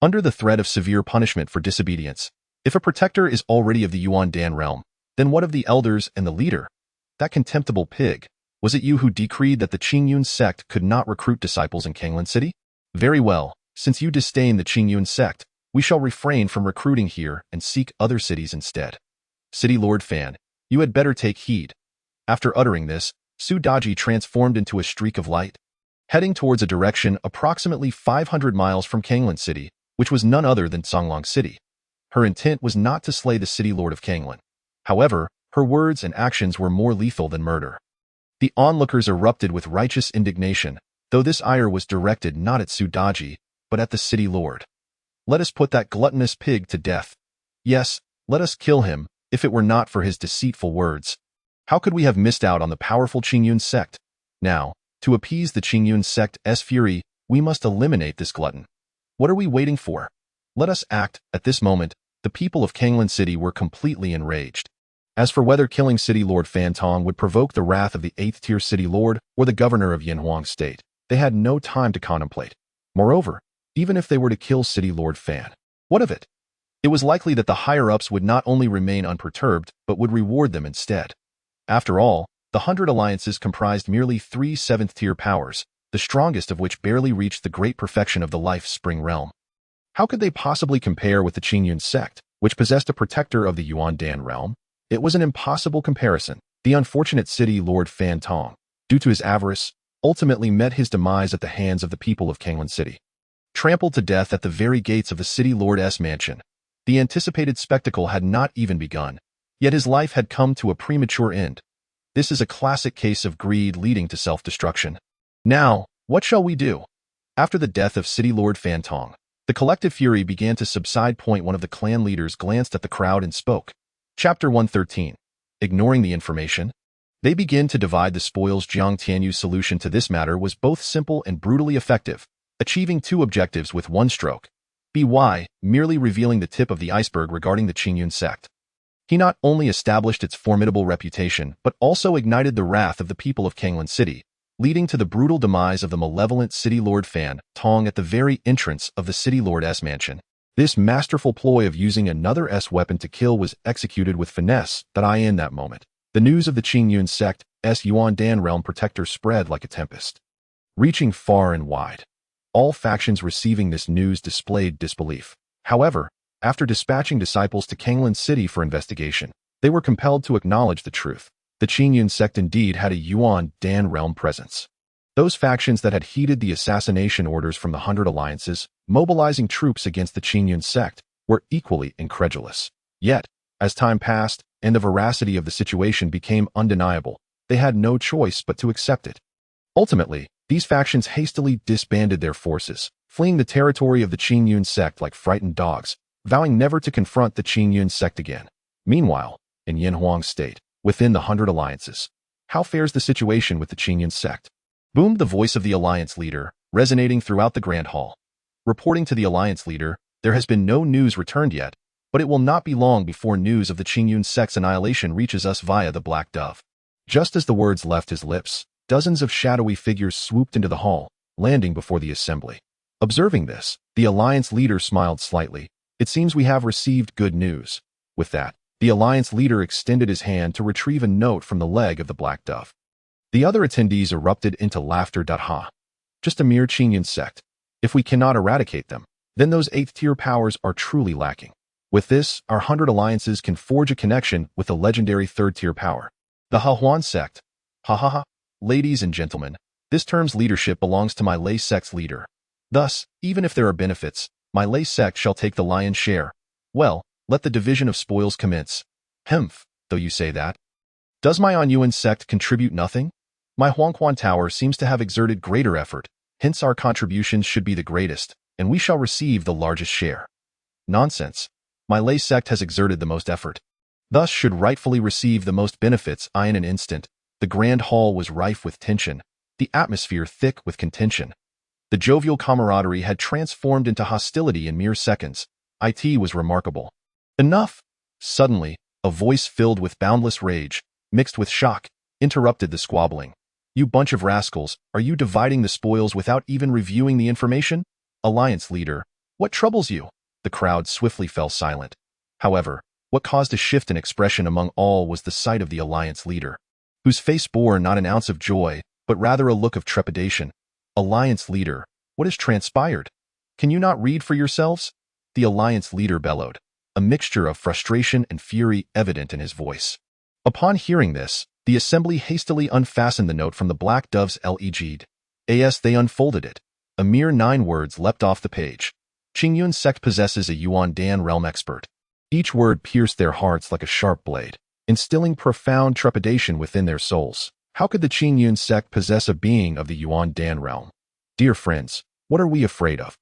S1: Under the threat of severe punishment for disobedience, if a protector is already of the Yuan Dan realm, then what of the elders and the leader? That contemptible pig, was it you who decreed that the Qingyun Sect could not recruit disciples in Qinglan City? Very well, since you disdain the Qingyun Sect, we shall refrain from recruiting here and seek other cities instead. City Lord Fan, you had better take heed. After uttering this, Su Daji transformed into a streak of light, heading towards a direction approximately 500 miles from Qinglan City, which was none other than Songlong City. Her intent was not to slay the City Lord of Qinglan. However, her words and actions were more lethal than murder. The onlookers erupted with righteous indignation, though this ire was directed not at Su Daji, but at the City Lord. Let us put that gluttonous pig to death. Yes, let us kill him, if it were not for his deceitful words. How could we have missed out on the powerful Qingyun Sect? Now, to appease the Qingyun Sect's fury, we must eliminate this glutton. What are we waiting for? Let us act. At this moment, the people of Qinglan City were completely enraged. As for whether killing City Lord Fan Tong would provoke the wrath of the 8th-tier City Lord or the governor of Yanhuang State, they had no time to contemplate. Moreover, even if they were to kill City Lord Fan, what of it? It was likely that the higher-ups would not only remain unperturbed, but would reward them instead. After all, the 100 Alliances comprised merely 3 7th-tier powers, the strongest of which barely reached the great perfection of the Life Spring realm. How could they possibly compare with the Qingyun Sect, which possessed a protector of the Yuan Dan realm? It was an impossible comparison. The unfortunate City Lord Fan Tong, due to his avarice, ultimately met his demise at the hands of the people of Qinglan City. Trampled to death at the very gates of the City Lord's mansion, the anticipated spectacle had not even begun, yet his life had come to a premature end. This is a classic case of greed leading to self-destruction. Now, what shall we do? After the death of City Lord Fan Tong, the collective fury began to subside. One of the clan leaders glanced at the crowd and spoke. Chapter 113. Ignoring the information, they begin to divide the spoils. Jiang Tianyu's solution to this matter was both simple and brutally effective, achieving 2 objectives with one stroke. By merely revealing the tip of the iceberg regarding the Qingyun Sect, he not only established its formidable reputation, but also ignited the wrath of the people of Qinglan City, leading to the brutal demise of the malevolent City Lord Fan Tong at the very entrance of the City Lord's mansion. This masterful ploy of using another weapon to kill was executed with finesse. In that moment, the news of the Qingyun Sect's Yuan Dan realm protector spread like a tempest, reaching far and wide. All factions receiving this news displayed disbelief. However, after dispatching disciples to Qinglan City for investigation, they were compelled to acknowledge the truth. The Qingyun Sect indeed had a Yuan Dan realm presence. Those factions that had heeded the assassination orders from the 100 Alliances, mobilizing troops against the Qingyun Sect, were equally incredulous. Yet, as time passed and the veracity of the situation became undeniable, they had no choice but to accept it. Ultimately, these factions hastily disbanded their forces, fleeing the territory of the Qingyun Sect like frightened dogs, vowing never to confront the Qingyun Sect again. Meanwhile, in Yanhuang State, within the 100 Alliances, how fares the situation with the Qingyun Sect? Boomed the voice of the Alliance leader, resonating throughout the Grand Hall. Reporting to the Alliance leader, there has been no news returned yet, but it will not be long before news of the Qingyun Sect's annihilation reaches us via the Black Dove. Just as the words left his lips, dozens of shadowy figures swooped into the hall, landing before the assembly. Observing this, the Alliance leader smiled slightly. It seems we have received good news. With that, the Alliance leader extended his hand to retrieve a note from the leg of the Black Dove. The other attendees erupted into laughter. Ha! Just a mere Qingyun Sect. If we cannot eradicate them, then those 8th-tier powers are truly lacking. With this, our 100 Alliances can forge a connection with the legendary 3rd-tier power, the Hahuan Sect. Ha ha ha! Ladies and gentlemen, this term's leadership belongs to my Lei Sect's leader. Thus, even if there are benefits, my Lei Sect shall take the lion's share. Well, let the division of spoils commence. Hemph, though you say that. Does my Anyuan Sect contribute nothing? My Huangquan Tower seems to have exerted greater effort, Hence our contributions should be the greatest, and we shall receive the largest share. Nonsense. My Li sect has exerted the most effort. Thus should rightfully receive the most benefits. In an instant, the grand hall was rife with tension, the atmosphere thick with contention. The jovial camaraderie had transformed into hostility in mere seconds. It was remarkable. Enough! Suddenly, a voice filled with boundless rage, mixed with shock, interrupted the squabbling. You bunch of rascals, are you dividing the spoils without even reviewing the information? Alliance leader, what troubles you? The crowd swiftly fell silent. However, what caused a shift in expression among all was the sight of the Alliance leader, whose face bore not an ounce of joy, but rather a look of trepidation. Alliance leader, what has transpired? Can you not read for yourselves? The Alliance leader bellowed, a mixture of frustration and fury evident in his voice. Upon hearing this, the assembly hastily unfastened the note from the black dove's leged. As they unfolded it, a mere 9 words leapt off the page. Qingyun Sect possesses a Yuan Dan realm expert. Each word pierced their hearts like a sharp blade, instilling profound trepidation within their souls. How could the Qingyun Sect possess a being of the Yuan Dan realm? Dear friends, what are we afraid of?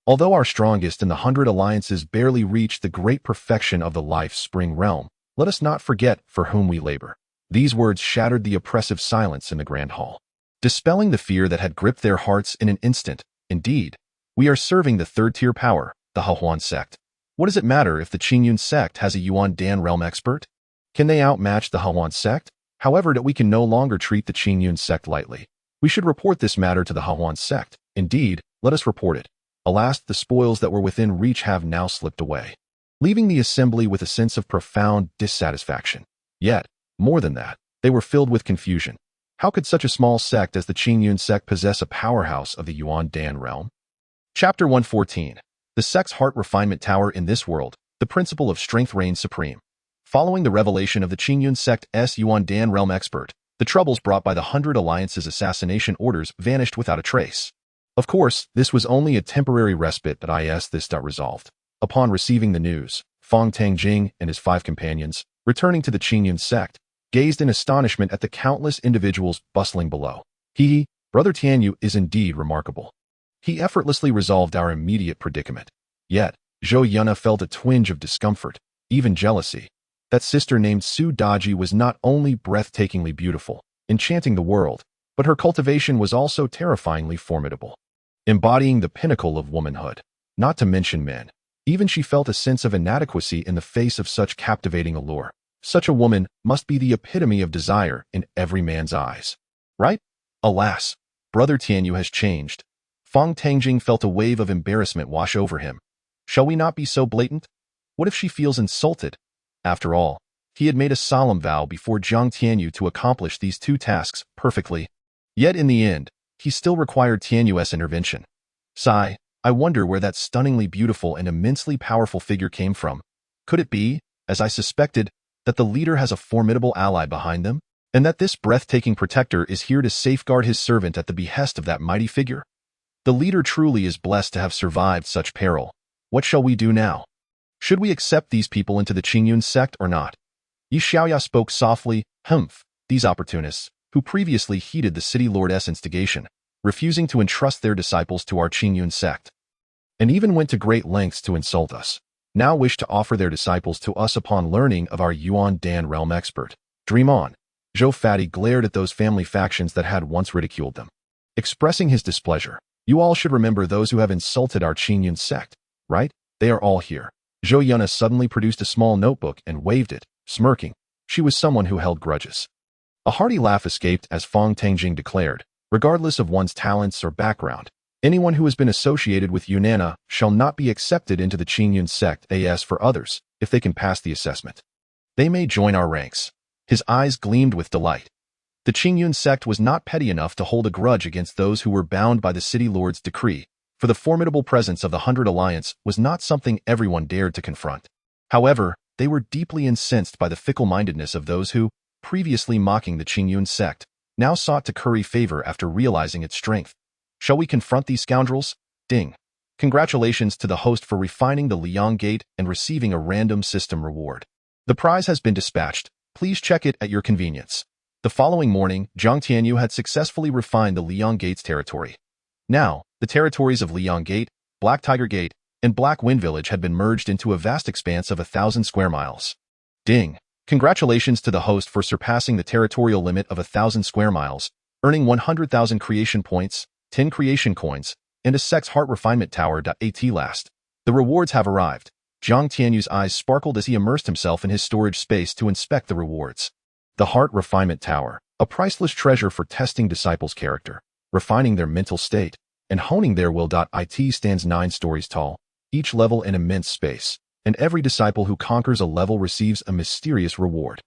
S1: Although our strongest in the 100 alliances barely reach the great perfection of the life spring realm, let us not forget for whom we labor. These words shattered the oppressive silence in the grand hall, dispelling the fear that had gripped their hearts in an instant. Indeed, we are serving the third-tier power, the Qingyun Sect. What does it matter if the Qingyun Sect has a Yuan Dan realm expert? Can they outmatch the Qingyun Sect? However, that we can no longer treat the Qingyun Sect lightly. We should report this matter to the Qingyun Sect. Indeed, let us report it. Alas, the spoils that were within reach have now slipped away, leaving the assembly with a sense of profound dissatisfaction. Yet, more than that, they were filled with confusion. How could such a small sect as the Qingyun Sect possess a powerhouse of the Yuan Dan realm? Chapter 114. The sect's heart refinement tower in this world, the principle of strength reigns supreme. Following the revelation of the Qingyun Sect's Yuan Dan realm expert, the troubles brought by the 100 Alliance's assassination orders vanished without a trace. Of course, this was only a temporary respite that this got resolved. Upon receiving the news, Fong Tangjing and his 5 companions, returning to the Qingyun Sect, gazed in astonishment at the countless individuals bustling below. Brother Tianyu is indeed remarkable. He effortlessly resolved our immediate predicament. Yet, Zhou Yuna felt a twinge of discomfort, even jealousy. That sister named Su Daji was not only breathtakingly beautiful, enchanting the world, but her cultivation was also terrifyingly formidable, embodying the pinnacle of womanhood, not to mention men. Even she felt a sense of inadequacy in the face of such captivating allure. Such a woman must be the epitome of desire in every man's eyes. Right? Alas, Brother Tianyu has changed. Fong Tangjing felt a wave of embarrassment wash over him. Shall we not be so blatant? What if she feels insulted? After all, he had made a solemn vow before Jiang Tianyu to accomplish these 2 tasks perfectly. Yet in the end, he still required Tianyu's intervention. Sigh, I wonder where that stunningly beautiful and immensely powerful figure came from. Could it be, as I suspected, that the leader has a formidable ally behind them, and that this breathtaking protector is here to safeguard his servant at the behest of that mighty figure? The leader truly is blessed to have survived such peril. What shall we do now? Should we accept these people into the Qingyun Sect or not? Yi Xiaoya spoke softly. These opportunists, who previously heeded the city lord's instigation, refusing to entrust their disciples to our Qingyun Sect, and even went to great lengths to insult us, now wish to offer their disciples to us upon learning of our Yuan Dan realm expert. Dream on. Zhou Fati glared at those family factions that had once ridiculed them, expressing his displeasure. You all should remember those who have insulted our Qingyun Sect, right? They are all here. Zhou Yuna suddenly produced a small notebook and waved it, smirking. She was someone who held grudges. A hearty laugh escaped as Fong Tangjing declared, regardless of one's talents or background, anyone who has been associated with Yunnan shall not be accepted into the Qingyun Sect as for others, if they can pass the assessment. They may join our ranks. His eyes gleamed with delight. The Qingyun Sect was not petty enough to hold a grudge against those who were bound by the city lord's decree, for the formidable presence of the 100 Alliance was not something everyone dared to confront. However, they were deeply incensed by the fickle-mindedness of those who, previously mocking the Qingyun Sect, now sought to curry favor after realizing its strength. Shall we confront these scoundrels? Ding. Congratulations to the host for refining the Liang Gate and receiving a random system reward. The prize has been dispatched. Please check it at your convenience. The following morning, Jiang Tianyu had successfully refined the Liang Gate's territory. Now, the territories of Liang Gate, Black Tiger Gate, and Black Wind Village had been merged into a vast expanse of 1,000 square miles. Ding! Congratulations to the host for surpassing the territorial limit of 1,000 square miles, earning 100,000 creation points, 10 creation coins, and a Sect's Heart Refinement Tower. At last, the rewards have arrived. Jiang Tianyu's eyes sparkled as he immersed himself in his storage space to inspect the rewards. The Heart Refinement Tower, a priceless treasure for testing disciples' character, refining their mental state, and honing their will. It stands 9 stories tall, each level an immense space, and every disciple who conquers a level receives a mysterious reward.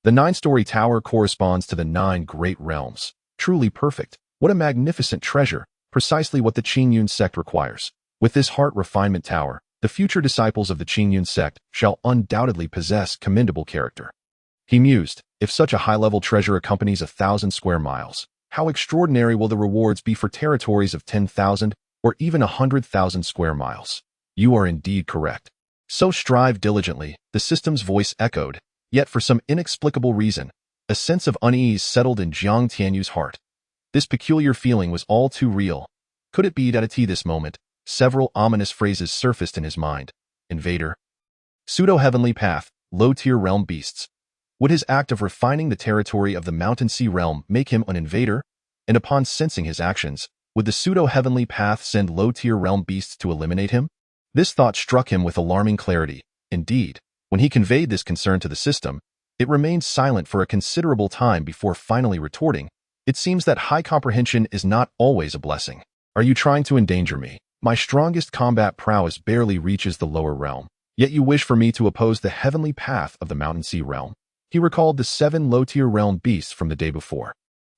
S1: The 9-story tower corresponds to the 9 great realms. Truly perfect. What a magnificent treasure, precisely what the Qingyun Sect requires. With this Heart Refinement Tower, the future disciples of the Qingyun Sect shall undoubtedly possess commendable character. He mused, if such a high-level treasure accompanies 1,000 square miles, how extraordinary will the rewards be for territories of 10,000 or even 100,000 square miles. You are indeed correct. So strive diligently, the system's voice echoed, yet for some inexplicable reason, a sense of unease settled in Jiang Tianyu's heart. This peculiar feeling was all too real. Could it be that at this moment, several ominous phrases surfaced in his mind? Invader. Pseudo-heavenly path, low-tier realm beasts. Would his act of refining the territory of the Mountain Sea realm make him an invader? And upon sensing his actions, would the pseudo-heavenly path send low-tier realm beasts to eliminate him? This thought struck him with alarming clarity. Indeed, when he conveyed this concern to the system, it remained silent for a considerable time before finally retorting, "It seems that high comprehension is not always a blessing. Are you trying to endanger me? My strongest combat prowess barely reaches the lower realm, yet you wish for me to oppose the heavenly path of the Mountain Sea realm." He recalled the 7 low-tier realm beasts from the day before,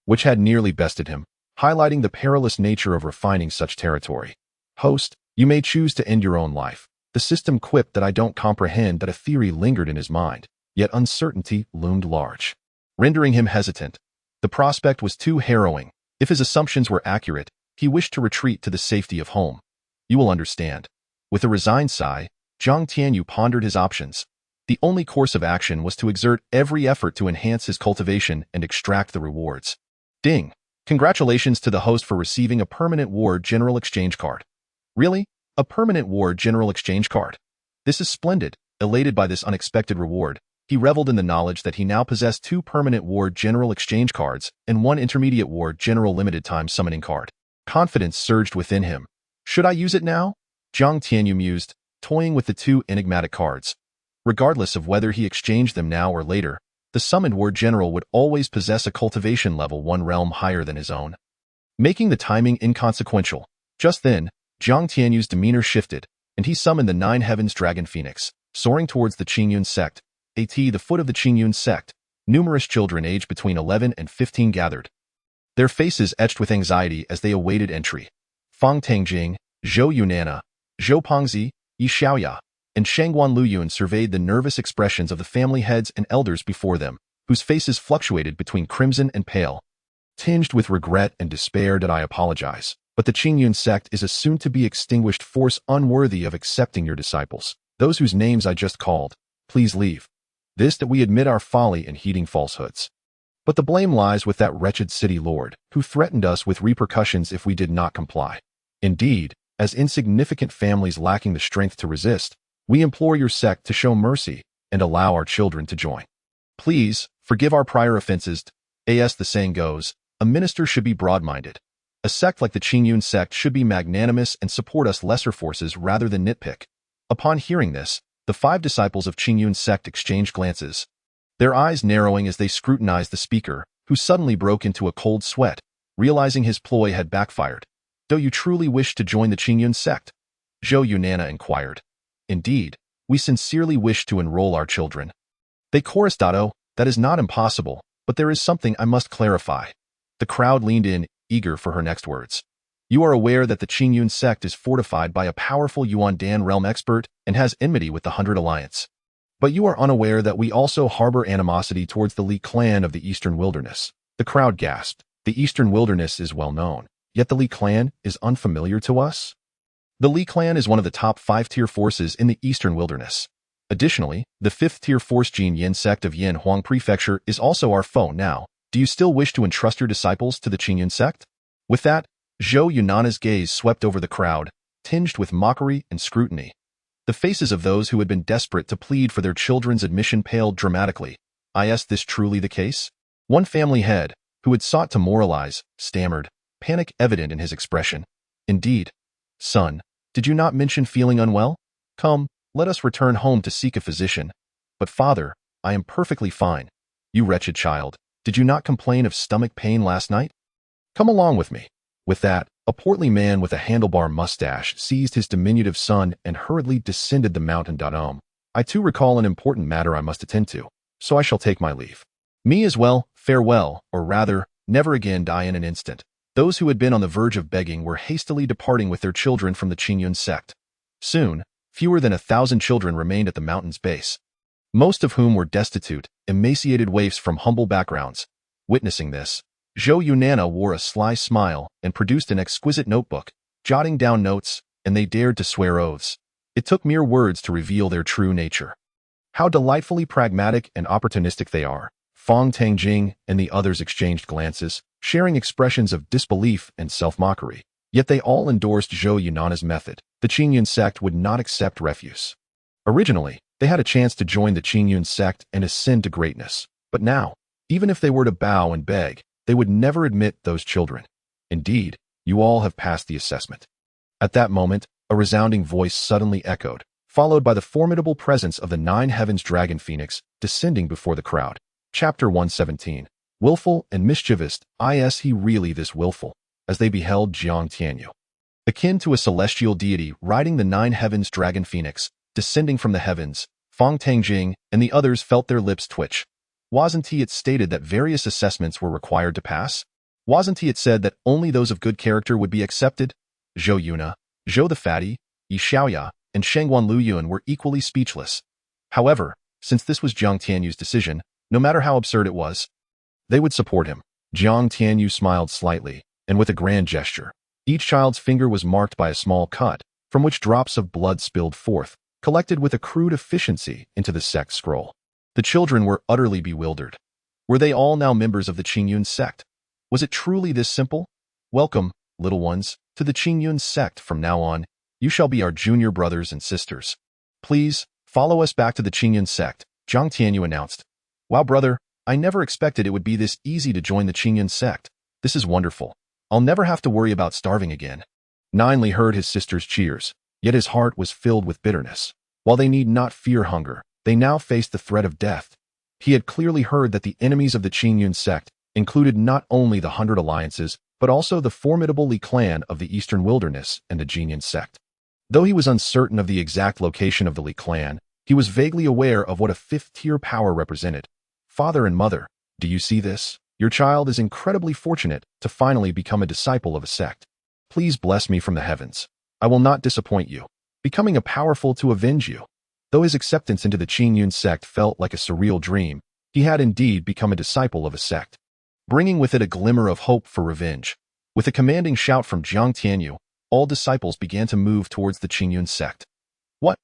S1: which had nearly bested him, highlighting the perilous nature of refining such territory. Host, you may choose to end your own life. The system quipped that I don't comprehend that a theory lingered in his mind, yet uncertainty loomed large, rendering him hesitant. The prospect was too harrowing. If his assumptions were accurate, he wished to retreat to the safety of home. You will understand. With a resigned sigh, Jiang Tianyu pondered his options. The only course of action was to exert every effort to enhance his cultivation and extract the rewards. Ding! Congratulations to the host for receiving a permanent War General Exchange card. Really? A permanent War General Exchange card? This is splendid. Elated by this unexpected reward, he reveled in the knowledge that he now possessed 2 permanent War General Exchange cards and 1 intermediate War General Limited Time Summoning card. Confidence surged within him. Should I use it now? Jiang Tianyu mused, toying with the 2 enigmatic cards. Regardless of whether he exchanged them now or later, the summoned War General would always possess a cultivation level 1 realm higher than his own, making the timing inconsequential. Just then, Jiang Tianyu's demeanor shifted, and he summoned the 9 Heavens Dragon Phoenix, soaring towards the Qingyun Sect. At the foot of the Qingyun Sect, numerous children aged between 11 and 15 gathered, their faces etched with anxiety as they awaited entry. Fang Tangjing, Zhou Yunana, Zhou Pongzi, Yi Xiaoya, and Shangguan Luyun surveyed the nervous expressions of the family heads and elders before them, whose faces fluctuated between crimson and pale, tinged with regret and despair. I apologize, but the Qingyun Sect is a soon-to-be-extinguished force unworthy of accepting your disciples. Those whose names I just called, please leave. This that we admit our folly in heeding falsehoods. But the blame lies with that wretched city lord, who threatened us with repercussions if we did not comply. Indeed, as insignificant families lacking the strength to resist, we implore your sect to show mercy and allow our children to join. Please, forgive our prior offenses. As the saying goes, a minister should be broad-minded. A sect like the Qingyun Sect should be magnanimous and support us lesser forces rather than nitpick. Upon hearing this, the 5 disciples of Qingyun Sect exchanged glances, their eyes narrowing as they scrutinized the speaker, who suddenly broke into a cold sweat, realizing his ploy had backfired. Do you truly wish to join the Qingyun Sect? Zhou Yunana inquired. Indeed, we sincerely wish to enroll our children. They chorused. Oh, that is not impossible, but there is something I must clarify. The crowd leaned in, eager for her next words. You are aware that the Qingyun Sect is fortified by a powerful Yuan Dan realm expert and has enmity with the 100 Alliance. But you are unaware that we also harbor animosity towards the Li Clan of the Eastern Wilderness. The crowd gasped. The Eastern Wilderness is well known, yet the Li Clan is unfamiliar to us? The Li Clan is one of the top 5-tier forces in the Eastern Wilderness. Additionally, the 5th-tier force Qingyun Sect of Yanhuang Prefecture is also our foe now. Do you still wish to entrust your disciples to the Qingyun Sect? With that, Zhou Yunan's gaze swept over the crowd, tinged with mockery and scrutiny. The faces of those who had been desperate to plead for their children's admission paled dramatically. Is this truly the case? One family head, who had sought to moralize, stammered, panic evident in his expression. Indeed. Son, did you not mention feeling unwell? Come, let us return home to seek a physician. But father, I am perfectly fine. You wretched child, did you not complain of stomach pain last night? Come along with me. With that, a portly man with a handlebar mustache seized his diminutive son and hurriedly descended the mountain. I too recall an important matter I must attend to, so I shall take my leave. Me as well, farewell, or rather, never again die in an instant. Those who had been on the verge of begging were hastily departing with their children from the Qingyun Sect. Soon, fewer than 1,000 children remained at the mountain's base, most of whom were destitute, emaciated waifs from humble backgrounds. Witnessing this, Zhou Yunana wore a sly smile and produced an exquisite notebook, jotting down notes, and they dared to swear oaths. It took mere words to reveal their true nature. How delightfully pragmatic and opportunistic they are. Fong Tangjing and the others exchanged glances, sharing expressions of disbelief and self-mockery. Yet they all endorsed Zhou Yunana's method. The Qingyun Sect would not accept refuse. Originally, they had a chance to join the Qingyun Sect and ascend to greatness. But now, even if they were to bow and beg, they would never admit those children. Indeed, you all have passed the assessment. At that moment, a resounding voice suddenly echoed, followed by the formidable presence of the Nine Heavens Dragon Phoenix descending before the crowd. Chapter 117. Willful and mischievous, is he really this willful? As they beheld Jiang Tianyu, akin to a celestial deity riding the Nine Heavens Dragon Phoenix, descending from the heavens, Fong Tangjing and the others felt their lips twitch. Wasn't it stated that various assessments were required to pass? Wasn't it said that only those of good character would be accepted? Zhou Yuna, Zhou the Fatty, Yi Xiaoya, and Shangguan Luyuan were equally speechless. However, since this was Jiang Tianyu's decision, no matter how absurd it was, they would support him. Jiang Tianyu smiled slightly, and with a grand gesture, each child's finger was marked by a small cut, from which drops of blood spilled forth, collected with a crude efficiency into the sect scroll. The children were utterly bewildered. Were they all now members of the Qingyun Sect? Was it truly this simple? Welcome, little ones, to the Qingyun Sect. From now on, you shall be our junior brothers and sisters. Please, follow us back to the Qingyun Sect, Jiang Tianyu announced. Wow, brother, I never expected it would be this easy to join the Qingyun Sect. This is wonderful. I'll never have to worry about starving again. Ninely heard his sister's cheers, yet his heart was filled with bitterness. While they need not fear hunger, they now faced the threat of death. He had clearly heard that the enemies of the Qingyun Sect included not only the 100 Alliances, but also the formidable Li Clan of the Eastern Wilderness and the Qingyun Sect. Though he was uncertain of the exact location of the Li Clan, he was vaguely aware of what a fifth-tier power represented. Father and mother, do you see this? Your child is incredibly fortunate to finally become a disciple of a sect. Please bless me from the heavens. I will not disappoint you, becoming a powerful to avenge you. Though his acceptance into the Qingyun Sect felt like a surreal dream, he had indeed become a disciple of a sect, bringing with it a glimmer of hope for revenge. With a commanding shout from Jiang Tianyu, all disciples began to move towards the Qingyun Sect. What?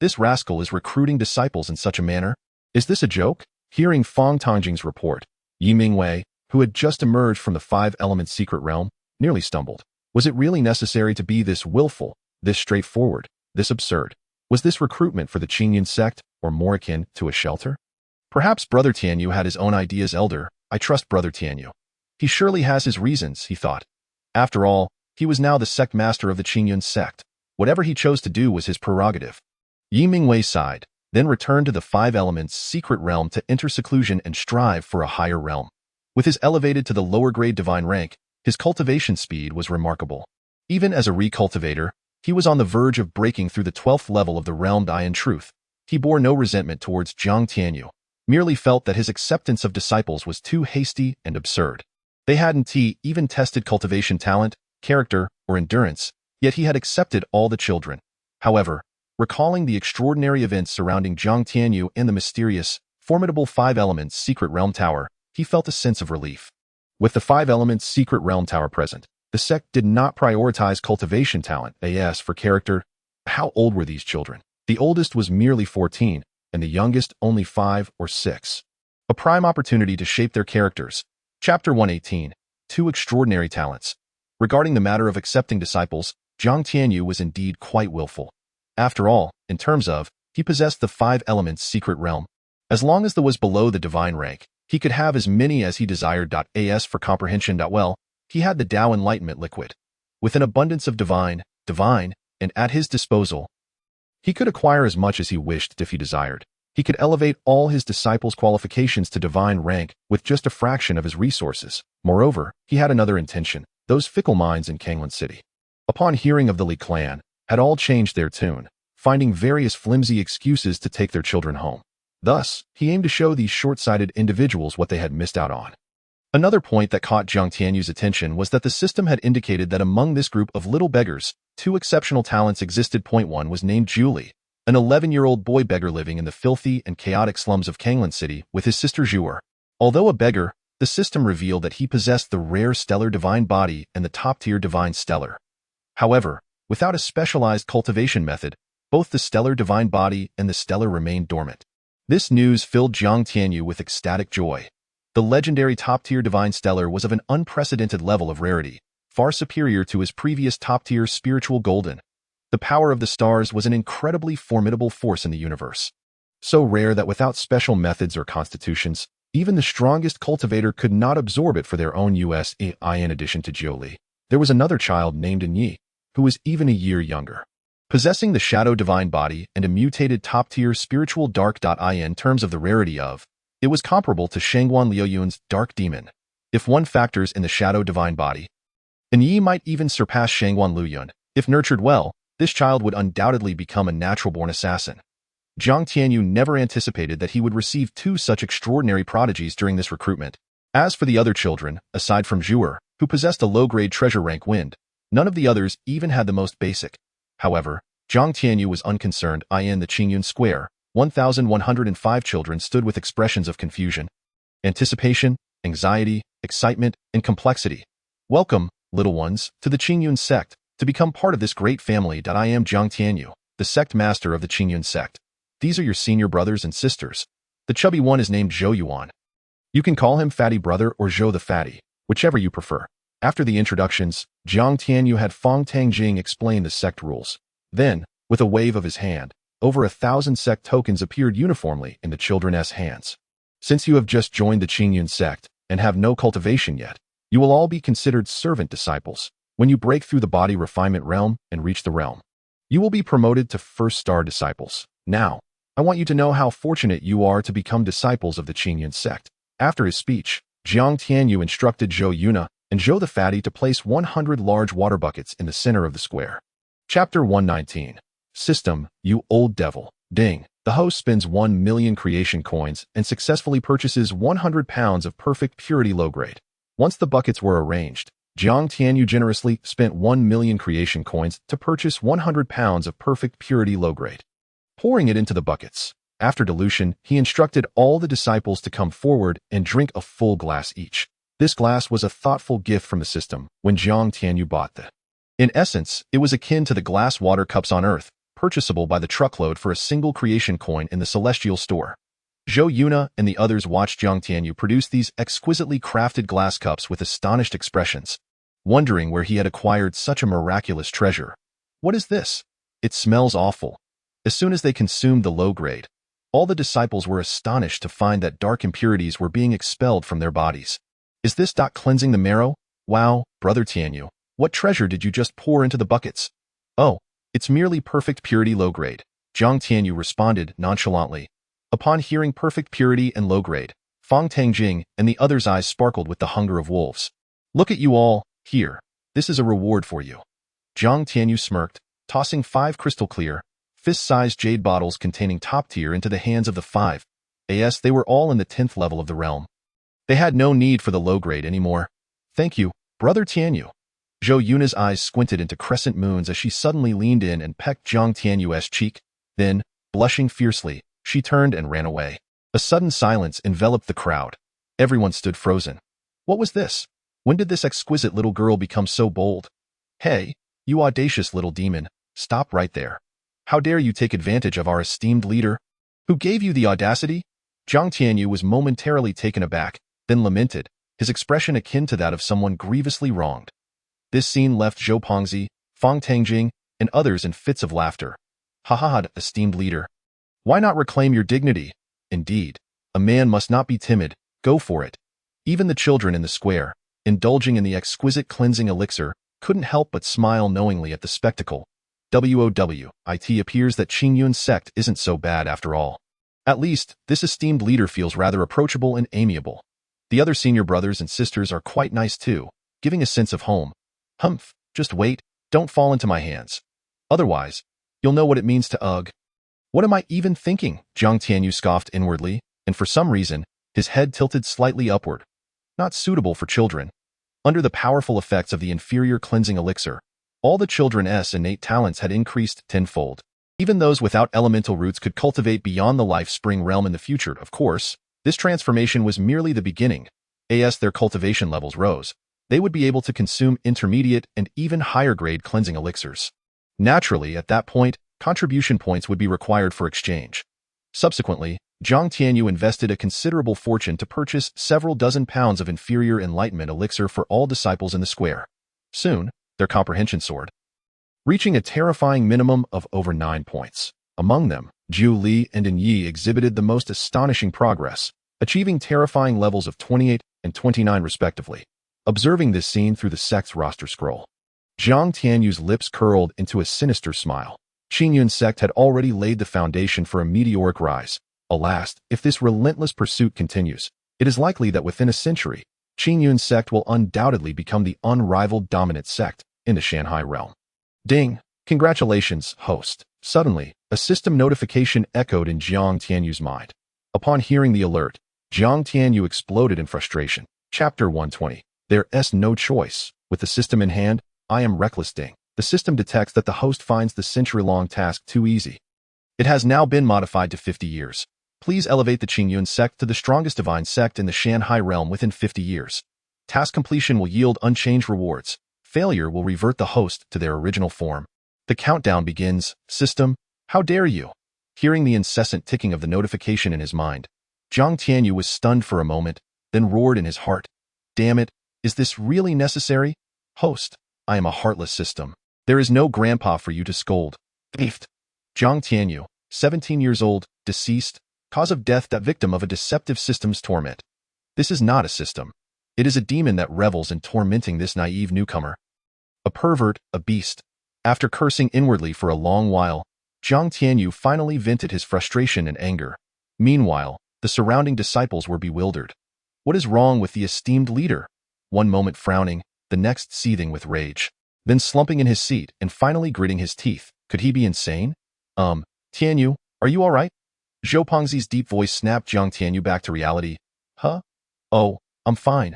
S1: This rascal is recruiting disciples in such a manner? Is this a joke? Hearing Fong Tangjing's report, Yi Mingwei, who had just emerged from the five-element secret realm, nearly stumbled. Was it really necessary to be this willful, this straightforward, this absurd? Was this recruitment for the Qingyun Sect, or more akin to a shelter? Perhaps Brother Tianyu had his own ideas. Elder, I trust Brother Tianyu. He surely has his reasons, he thought. After all, he was now the sect master of the Qingyun Sect. Whatever he chose to do was his prerogative. Yi Mingwei sighed, then returned to the five elements secret realm to enter seclusion and strive for a higher realm. With his elevated to the lower grade divine rank, his cultivation speed was remarkable. Even as a recultivator, he was on the verge of breaking through the 12th level of the realm. In truth, he bore no resentment towards Jiang Tianyu, merely felt that his acceptance of disciples was too hasty and absurd. They hadn't even tested cultivation talent, character, or endurance, yet he had accepted all the children. However, recalling the extraordinary events surrounding Jiang Tianyu and the mysterious, formidable Five Elements Secret Realm Tower, he felt a sense of relief. With the Five Elements Secret Realm Tower present, the sect did not prioritize cultivation talent, as for character. How old were these children? The oldest was merely 14, and the youngest only 5 or 6. A prime opportunity to shape their characters. Chapter 118. Two Extraordinary Talents. Regarding the matter of accepting disciples, Jiang Tianyu was indeed quite willful. After all, in terms of, he possessed the 5 elements secret realm. As long as there was below the divine rank, he could have as many as he desired. As for comprehension, well, he had the Tao enlightenment liquid. With an abundance of divine, and at his disposal, he could acquire as much as he wished if he desired. He could elevate all his disciples' qualifications to divine rank with just a fraction of his resources. Moreover, he had another intention. Those fickle minds in Qingyun City, upon hearing of the Li Clan, had all changed their tune, finding various flimsy excuses to take their children home. Thus, he aimed to show these short-sighted individuals what they had missed out on. Another point that caught Jiang Tianyu's attention was that the system had indicated that among this group of little beggars, 2 exceptional talents existed. Point 1 was named Julie, an 11-year-old boy beggar living in the filthy and chaotic slums of Qingyun City with his sister Zhuer. Although a beggar, the system revealed that he possessed the rare stellar divine body and the top-tier divine stellar. However, without a specialized cultivation method, both the stellar divine body and the stellar remained dormant. This news filled Jiang Tianyu with ecstatic joy. The legendary top-tier divine stellar was of an unprecedented level of rarity, far superior to his previous top-tier spiritual golden. The power of the stars was an incredibly formidable force in the universe. So rare that without special methods or constitutions, even the strongest cultivator could not absorb it for their own use. In addition to Jiuli, there was another child named Yi, who was even a year younger. Possessing the shadow divine body and a mutated top-tier spiritual dark. In terms of the rarity of, it was comparable to Shangguan Liuyun's dark demon. If one factors in the shadow divine body, Yi might even surpass Shangguan Liuyun. If nurtured well, this child would undoubtedly become a natural-born assassin. Jiang Tianyu never anticipated that he would receive 2 such extraordinary prodigies during this recruitment. As for the other children, aside from Zhuer, who possessed a low-grade treasure rank wind, none of the others even had the most basic. However, Jiang Tianyu was unconcerned. In the Qingyun Square, 1,105 children stood with expressions of confusion, anticipation, anxiety, excitement, and complexity. Welcome, little ones, to the Qingyun Sect, to become part of this great family. I am Jiang Tianyu, the sect master of the Qingyun Sect. These are your senior brothers and sisters. The chubby one is named Zhou Yuan. You can call him Fatty Brother or Zhou the Fatty, whichever you prefer. After the introductions, Jiang Tianyu had Fong Tangjing explain the sect rules. Then, with a wave of his hand, over 1,000 sect tokens appeared uniformly in the children's hands. Since you have just joined the Qingyun Sect and have no cultivation yet, you will all be considered servant disciples. When you break through the body refinement realm and reach the realm, you will be promoted to first star disciples. Now, I want you to know how fortunate you are to become disciples of the Qingyun Sect. After his speech, Jiang Tianyu instructed Zhou Yuna and Zhou the Fatty to place 100 large water buckets in the center of the square. Chapter 119. System, you old devil. Ding. The host spends 1 million creation coins and successfully purchases 100 pounds of perfect purity low grade. Once the buckets were arranged, Jiang Tianyu generously spent 1 million creation coins to purchase 100 pounds of perfect purity low grade. Pouring it into the buckets. After dilution, he instructed all the disciples to come forward and drink a full glass each. This glass was a thoughtful gift from the system when Jiang Tianyu bought it. In essence, it was akin to the glass water cups on Earth, purchasable by the truckload for a single creation coin in the celestial store. Zhou Yuna and the others watched Jiang Tianyu produce these exquisitely crafted glass cups with astonished expressions, wondering where he had acquired such a miraculous treasure. What is this? It smells awful. As soon as they consumed the low grade, all the disciples were astonished to find that dark impurities were being expelled from their bodies. Is this cleansing the marrow? Wow, Brother Tianyu, what treasure did you just pour into the buckets? Oh, it's merely perfect purity low grade, Jiang Tianyu responded nonchalantly. Upon hearing perfect purity and low grade, Fong Tangjing and the others' eyes sparkled with the hunger of wolves. Look at you all, here, this is a reward for you. Jiang Tianyu smirked, tossing 5 crystal clear, fist-sized jade bottles containing top tier into the hands of the 5. They were all in the 10th level of the realm. They had no need for the low grade anymore. Thank you, Brother Tianyu. Zhou Yuna's eyes squinted into crescent moons as she suddenly leaned in and pecked Jiang Tianyu's cheek. Then, blushing fiercely, she turned and ran away. A sudden silence enveloped the crowd. Everyone stood frozen. What was this? When did this exquisite little girl become so bold? Hey, you audacious little demon, stop right there. How dare you take advantage of our esteemed leader? Who gave you the audacity? Jiang Tianyu was momentarily taken aback, then lamented, his expression akin to that of someone grievously wronged. This scene left Zhou Pongzi, Fang Tangjing, and others in fits of laughter. Ha ha ha, esteemed leader. Why not reclaim your dignity? Indeed, a man must not be timid. Go for it. Even the children in the square, indulging in the exquisite cleansing elixir, couldn't help but smile knowingly at the spectacle. It appears that Qingyun Sect isn't so bad after all. At least, this esteemed leader feels rather approachable and amiable. The other senior brothers and sisters are quite nice too, giving a sense of home. Humph, just wait, don't fall into my hands. Otherwise, you'll know what it means to ugh. What am I even thinking? Jiang Tianyu scoffed inwardly, and for some reason, his head tilted slightly upward. Not suitable for children. Under the powerful effects of the inferior cleansing elixir, all the children's innate talents had increased tenfold. Even those without elemental roots could cultivate beyond the life spring realm in the future. Of course, this transformation was merely the beginning. As their cultivation levels rose, they would be able to consume intermediate and even higher grade cleansing elixirs. Naturally, at that point, contribution points would be required for exchange. Subsequently, Jiang Tianyu invested a considerable fortune to purchase several dozen pounds of inferior enlightenment elixir for all disciples in the square. Soon, their comprehension soared, reaching a terrifying minimum of over 9 points. Among them, Zhu Li and An Yi exhibited the most astonishing progress, achieving terrifying levels of 28 and 29 respectively. Observing this scene through the sect's roster scroll, Jiang Tianyu's lips curled into a sinister smile. Qingyun Sect had already laid the foundation for a meteoric rise. Alas, if this relentless pursuit continues, it is likely that within a century, Qingyun Sect will undoubtedly become the unrivaled dominant sect in the Shanghai realm. Ding! Congratulations, host. Suddenly, a system notification echoed in Jiang Tianyu's mind. Upon hearing the alert, Jiang Tianyu exploded in frustration. Chapter 120. There's no choice. With the system in hand, I am reckless. Ding. The system detects that the host finds the century-long task too easy. It has now been modified to 50 years. Please elevate the Qingyun Sect to the strongest divine sect in the Shanghai realm within 50 years. Task completion will yield unchanged rewards. Failure will revert the host to their original form. The countdown begins. System, how dare you? Hearing the incessant ticking of the notification in his mind, Jiang Tianyu was stunned for a moment, then roared in his heart. Damn it, is this really necessary? Host, I am a heartless system. There is no grandpa for you to scold. Beefed. Jiang Tianyu, 17 years old, deceased, cause of death, that victim of a deceptive system's torment. This is not a system. It is a demon that revels in tormenting this naive newcomer. A pervert, a beast. After cursing inwardly for a long while, Jiang Tianyu finally vented his frustration and anger. Meanwhile, the surrounding disciples were bewildered. What is wrong with the esteemed leader? One moment frowning, the next seething with rage, then slumping in his seat and finally gritting his teeth. Could he be insane? Tianyu, are you all right? Zhou Pongzi's deep voice snapped Jiang Tianyu back to reality. Huh? Oh, I'm fine.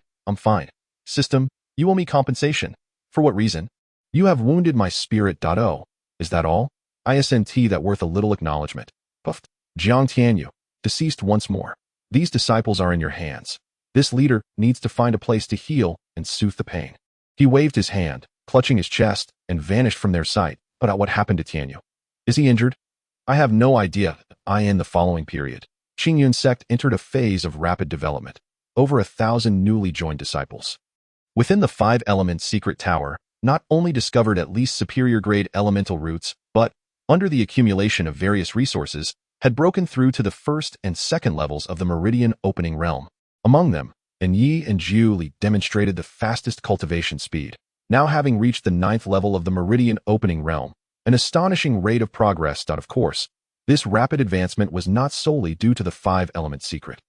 S1: System, you owe me compensation. For what reason? You have wounded my spirit. Oh, is that all? Isn't that worth a little acknowledgement? Puffed. Jiang Tianyu, deceased once more. These disciples are in your hands. This leader needs to find a place to heal and soothe the pain. He waved his hand, clutching his chest, and vanished from their sight. But what happened to Tianyu? Is he injured? I have no idea. In the following period, Qingyun Sect entered a phase of rapid development. Over 1,000 newly joined disciples within the 5-element secret tower not only discovered at least superior grade elemental roots, but, under the accumulation of various resources, had broken through to the first and second levels of the meridian opening realm. Among them, An Yi and Zhu Li demonstrated the fastest cultivation speed, now having reached the 9th level of the meridian opening realm, an astonishing rate of progress. Of course, this rapid advancement was not solely due to the 5-element secret.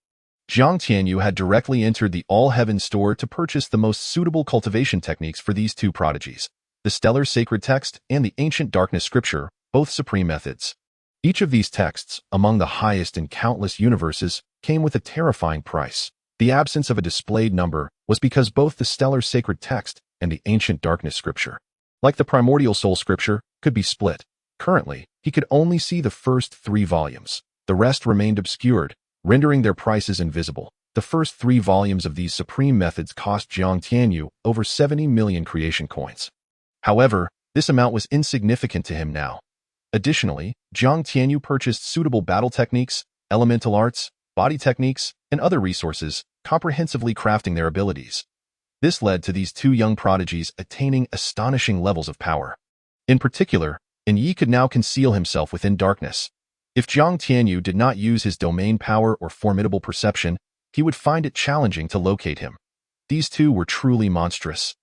S1: Jiang Tianyu had directly entered the All-Heaven store to purchase the most suitable cultivation techniques for these two prodigies, the Stellar Sacred Text and the Ancient Darkness Scripture, both supreme methods. Each of these texts, among the highest in countless universes, came with a terrifying price. The absence of a displayed number was because both the Stellar Sacred Text and the Ancient Darkness Scripture, like the Primordial Soul Scripture, could be split. Currently, he could only see the first 3 volumes. The rest remained obscured, rendering their prices invisible. The first 3 volumes of these supreme methods cost Jiang Tianyu over 70 million creation coins. However, this amount was insignificant to him now. Additionally, Jiang Tianyu purchased suitable battle techniques, elemental arts, body techniques, and other resources, comprehensively crafting their abilities. This led to these two young prodigies attaining astonishing levels of power. In particular, Yi could now conceal himself within darkness. If Jiang Tianyu did not use his domain power or formidable perception, he would find it challenging to locate him. These two were truly monstrous,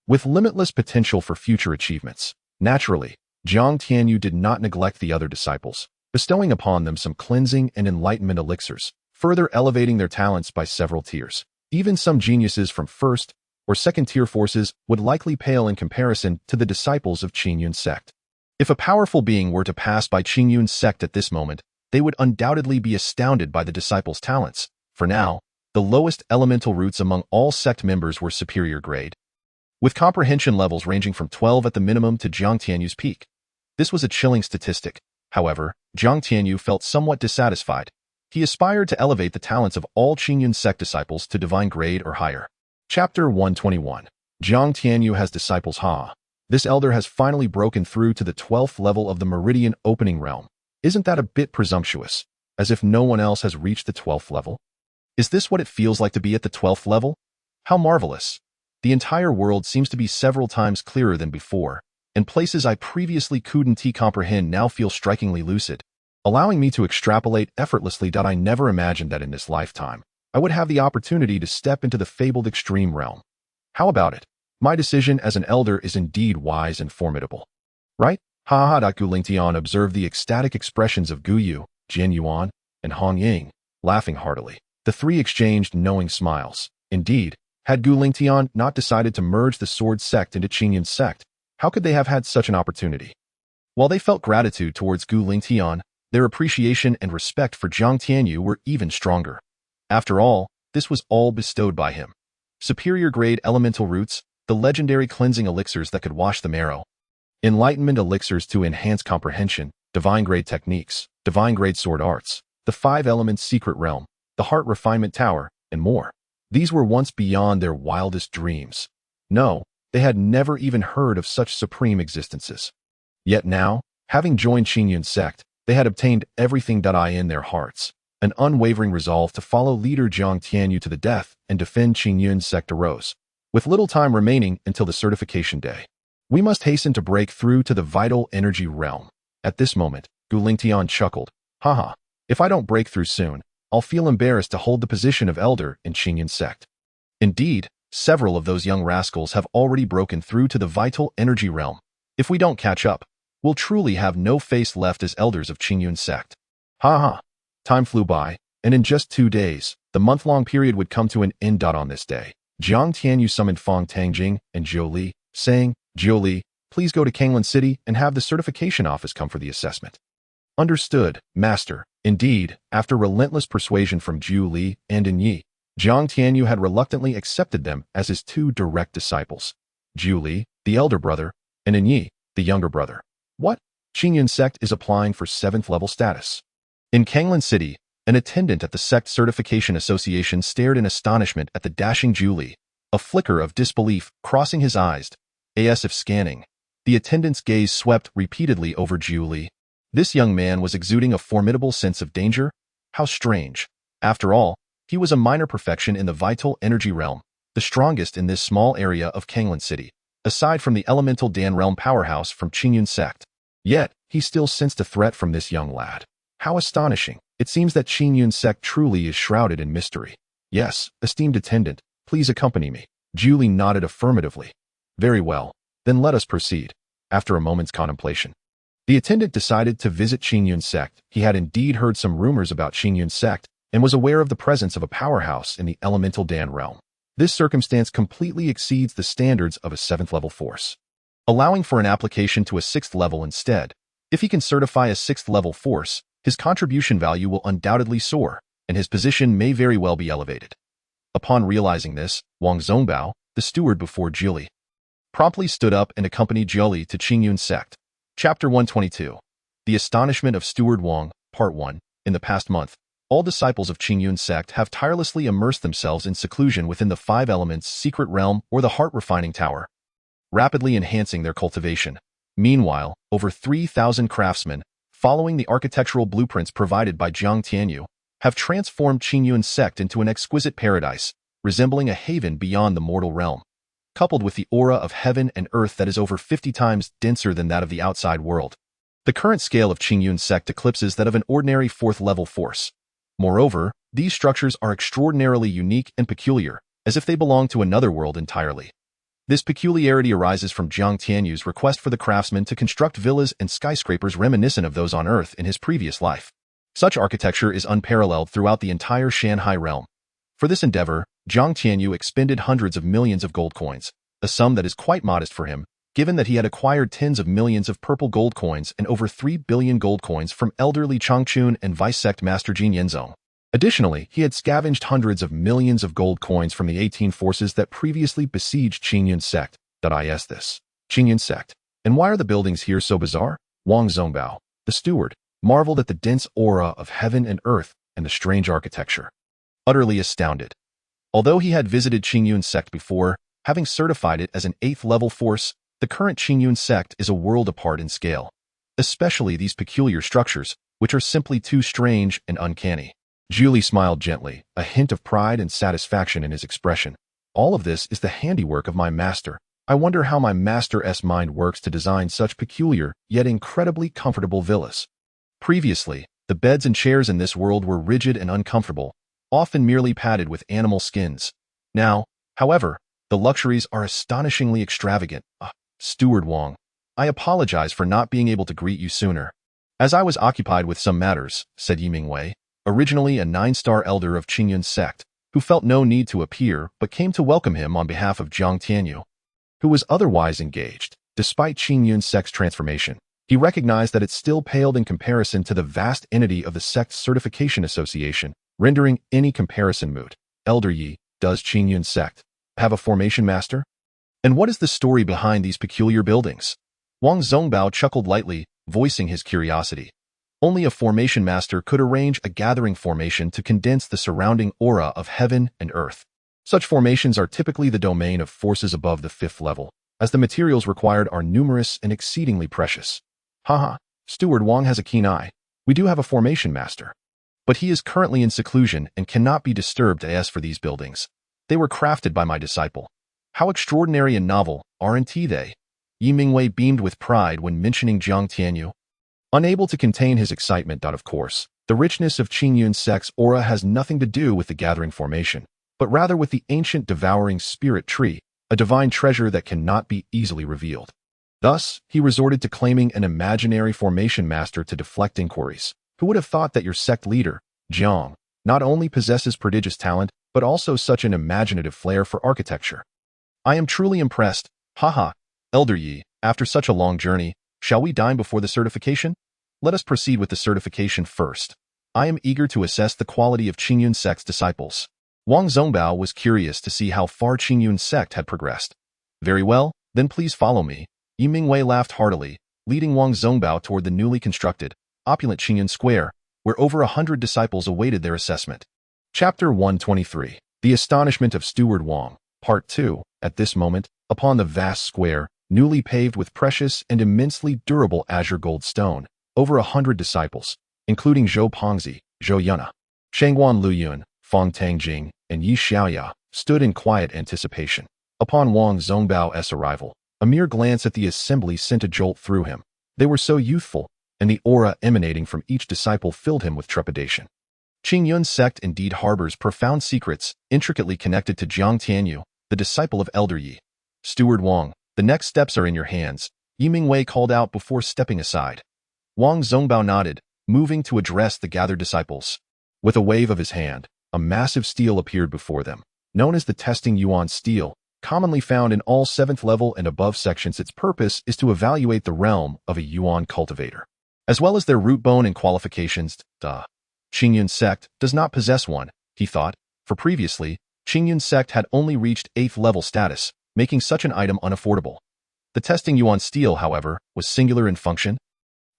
S1: with limitless potential for future achievements. Naturally, Jiang Tianyu did not neglect the other disciples, bestowing upon them some cleansing and enlightenment elixirs, further elevating their talents by several tiers. Even some geniuses from first or second-tier forces would likely pale in comparison to the disciples of Qingyun Sect. If a powerful being were to pass by Qingyun Sect at this moment, they would undoubtedly be astounded by the disciples' talents. For now, the lowest elemental roots among all sect members were superior grade, with comprehension levels ranging from 12 at the minimum to Jiang Tianyu's peak. This was a chilling statistic. However, Jiang Tianyu felt somewhat dissatisfied. He aspired to elevate the talents of all Qingyun Sect disciples to divine grade or higher. Chapter 121. Jiang Tianyu has disciples. This elder has finally broken through to the 12th level of the Meridian opening realm. Isn't that a bit presumptuous? As if no one else has reached the 12th level? Is this what it feels like to be at the 12th level? How marvelous. The entire world seems to be several times clearer than before, and places I previously couldn't comprehend now feel strikingly lucid, allowing me to extrapolate effortlessly that I never imagined that in this lifetime I would have the opportunity to step into the fabled extreme realm. How about it? My decision as an elder is indeed wise and formidable. Right? Gu Lingtian observed the ecstatic expressions of Gu Yu, Jin Yuan, and Hong Ying, laughing heartily. The three exchanged knowing smiles. Indeed, had Gu Lingtian not decided to merge the Sword Sect into Qingyun Sect, how could they have had such an opportunity? While they felt gratitude towards Gu Lingtian, their appreciation and respect for Jiang Tianyu were even stronger. After all, this was all bestowed by him. Superior grade elemental roots, the legendary cleansing elixirs that could wash the marrow, enlightenment elixirs to enhance comprehension, divine grade techniques, divine grade sword arts, the 5 elements secret realm, the heart refinement tower, and more. These were once beyond their wildest dreams. No, they had never even heard of such supreme existences. Yet now, having joined Qingyun Sect, they had obtained everything that in their hearts. An unwavering resolve to follow leader Jiang Tianyu to the death and defend Qingyun Sect arose. With little time remaining until the certification day, we must hasten to break through to the vital energy realm. At this moment, Gu Lingtian chuckled. Haha, if I don't break through soon, I'll feel embarrassed to hold the position of elder in Qingyun Sect. Indeed, several of those young rascals have already broken through to the vital energy realm. If we don't catch up, we'll truly have no face left as elders of Qingyun Sect. Haha. Time flew by, and in just 2 days, the month-long period would come to an end. On this day, Jiang Tianyu summoned Feng Tangjing and Zhou Li, saying, Zhou Li, please go to Qinglan City and have the certification office come for the assessment. Understood, master. Indeed, after relentless persuasion from Zhou Li and Yi, Jiang Tianyu had reluctantly accepted them as his 2 direct disciples. Zhou Li, the elder brother, and Yi, the younger brother. What? Qingyun Sect is applying for 7th level status. In Qinglan City, an attendant at the Sect Certification Association stared in astonishment at the dashing Zhou Li, a flicker of disbelief crossing his eyes. As if scanning, the attendant's gaze swept repeatedly over Zhou Li. This young man was exuding a formidable sense of danger. How strange. After all, he was a minor perfection in the vital energy realm, the strongest in this small area of Qinglan City, aside from the elemental Dan realm powerhouse from Qingyun Sect. Yet, he still sensed a threat from this young lad. How astonishing. It seems that Qingyun Sect truly is shrouded in mystery. Yes, esteemed attendant, please accompany me. Zhou Li nodded affirmatively. Very well, then let us proceed. After a moment's contemplation, the attendant decided to visit Qingyun Sect. He had indeed heard some rumors about Qingyun Sect and was aware of the presence of a powerhouse in the elemental Dan realm. This circumstance completely exceeds the standards of a 7th level force, allowing for an application to a 6th level instead. If he can certify a 6th level force, his contribution value will undoubtedly soar, and his position may very well be elevated. Upon realizing this, Wang Zongbao, the steward before Zhou Li, promptly stood up and accompanied Zhou Li to Qingyun Sect. Chapter 122. The Astonishment of Steward Wang, Part 1. In the past month, all disciples of Qingyun Sect have tirelessly immersed themselves in seclusion within the 5 elements secret realm or the heart refining tower, rapidly enhancing their cultivation. Meanwhile, over 3,000 craftsmen, following the architectural blueprints provided by Jiang Tianyu, have transformed Qingyun Sect into an exquisite paradise, resembling a haven beyond the mortal realm. coupled with the aura of heaven and earth that is over 50 times denser than that of the outside world. The current scale of Qingyun Sect eclipses that of an ordinary 4th-level force. Moreover, these structures are extraordinarily unique and peculiar, as if they belong to another world entirely. This peculiarity arises from Jiang Tianyu's request for the craftsman to construct villas and skyscrapers reminiscent of those on Earth in his previous life. Such architecture is unparalleled throughout the entire Shanhai realm. For this endeavor, Jiang Tianyu expended hundreds of millions of gold coins, a sum that is quite modest for him, given that he had acquired tens of millions of purple gold coins and over 3 billion gold coins from elderly Changchun and vice-sect master Jin Yenzong. Additionally, he had scavenged hundreds of millions of gold coins from the 18 forces that previously besieged Qingyun Sect. Is this Qingyun Sect? And why are the buildings here so bizarre? Wang Zongbao, the steward, marveled at the dense aura of heaven and earth and the strange architecture. Utterly astounded. Although he had visited Qingyun Sect before, having certified it as an 8th-level force, the current Qingyun Sect is a world apart in scale. Especially these peculiar structures, which are simply too strange and uncanny. Julie smiled gently, a hint of pride and satisfaction in his expression. All of this is the handiwork of my master. I wonder how my master's mind works to design such peculiar, yet incredibly comfortable villas. Previously, the beds and chairs in this world were rigid and uncomfortable, often merely padded with animal skins. Now, however, the luxuries are astonishingly extravagant. Steward Wang, I apologize for not being able to greet you sooner. As I was occupied with some matters, said Yimingwei, originally a 9-star elder of Qingyun Sect, who felt no need to appear but came to welcome him on behalf of Jiang Tianyu, who was otherwise engaged. Despite Qingyun Sect's transformation, he recognized that it still paled in comparison to the vast entity of the sect's certification association, rendering any comparison moot. Elder Yi, does Qingyun Sect have a formation master? And what is the story behind these peculiar buildings? Wang Zongbao chuckled lightly, voicing his curiosity. Only a formation master could arrange a gathering formation to condense the surrounding aura of heaven and earth. Such formations are typically the domain of forces above the 5th level, as the materials required are numerous and exceedingly precious. Haha, Steward Wang has a keen eye. We do have a formation master. But he is currently in seclusion and cannot be disturbed. As for these buildings, they were crafted by my disciple. How extraordinary and novel, aren't they? Yimingwei beamed with pride when mentioning Jiang Tianyu. Unable to contain his excitement. Of course, the richness of Qingyun Sect's aura has nothing to do with the gathering formation, but rather with the ancient devouring spirit tree, a divine treasure that cannot be easily revealed. Thus, he resorted to claiming an imaginary formation master to deflect inquiries. Who would have thought that your sect leader, Jiang, not only possesses prodigious talent, but also such an imaginative flair for architecture? I am truly impressed. Haha, Elder Yi, after such a long journey, shall we dine before the certification? Let us proceed with the certification first. I am eager to assess the quality of Qingyun Sect's disciples. Wang Zongbao was curious to see how far Qingyun Sect had progressed. Very well, then please follow me. Yimingwei laughed heartily, leading Wang Zongbao toward the newly constructed, opulent Qingyun Square, where over 100 disciples awaited their assessment. Chapter 123. The Astonishment of Steward Wang, Part 2. At this moment, upon the vast square, newly paved with precious and immensely durable azure gold stone, over 100 disciples, including Zhou Pongzi, Zhou Yuna, Shangguan Luyun, Feng Tangjing, and Yi Xiaoya, stood in quiet anticipation. Upon Wang Zongbao's arrival, a mere glance at the assembly sent a jolt through him. They were so youthful, and the aura emanating from each disciple filled him with trepidation. Qingyun Sect indeed harbors profound secrets, intricately connected to Jiang Tianyu, the disciple of Elder Yi. Steward Wang, the next steps are in your hands, Yimingwei called out before stepping aside. Wang Zongbao nodded, moving to address the gathered disciples. With a wave of his hand, a massive steel appeared before them. Known as the testing yuan steel, commonly found in all 7th level and above sections, its purpose is to evaluate the realm of a yuan cultivator, as well as their root bone and qualifications. Qingyun Sect does not possess one, he thought, for previously, Qingyun Sect had only reached 8th level status, making such an item unaffordable. The testing yuan steel, however, was singular in function,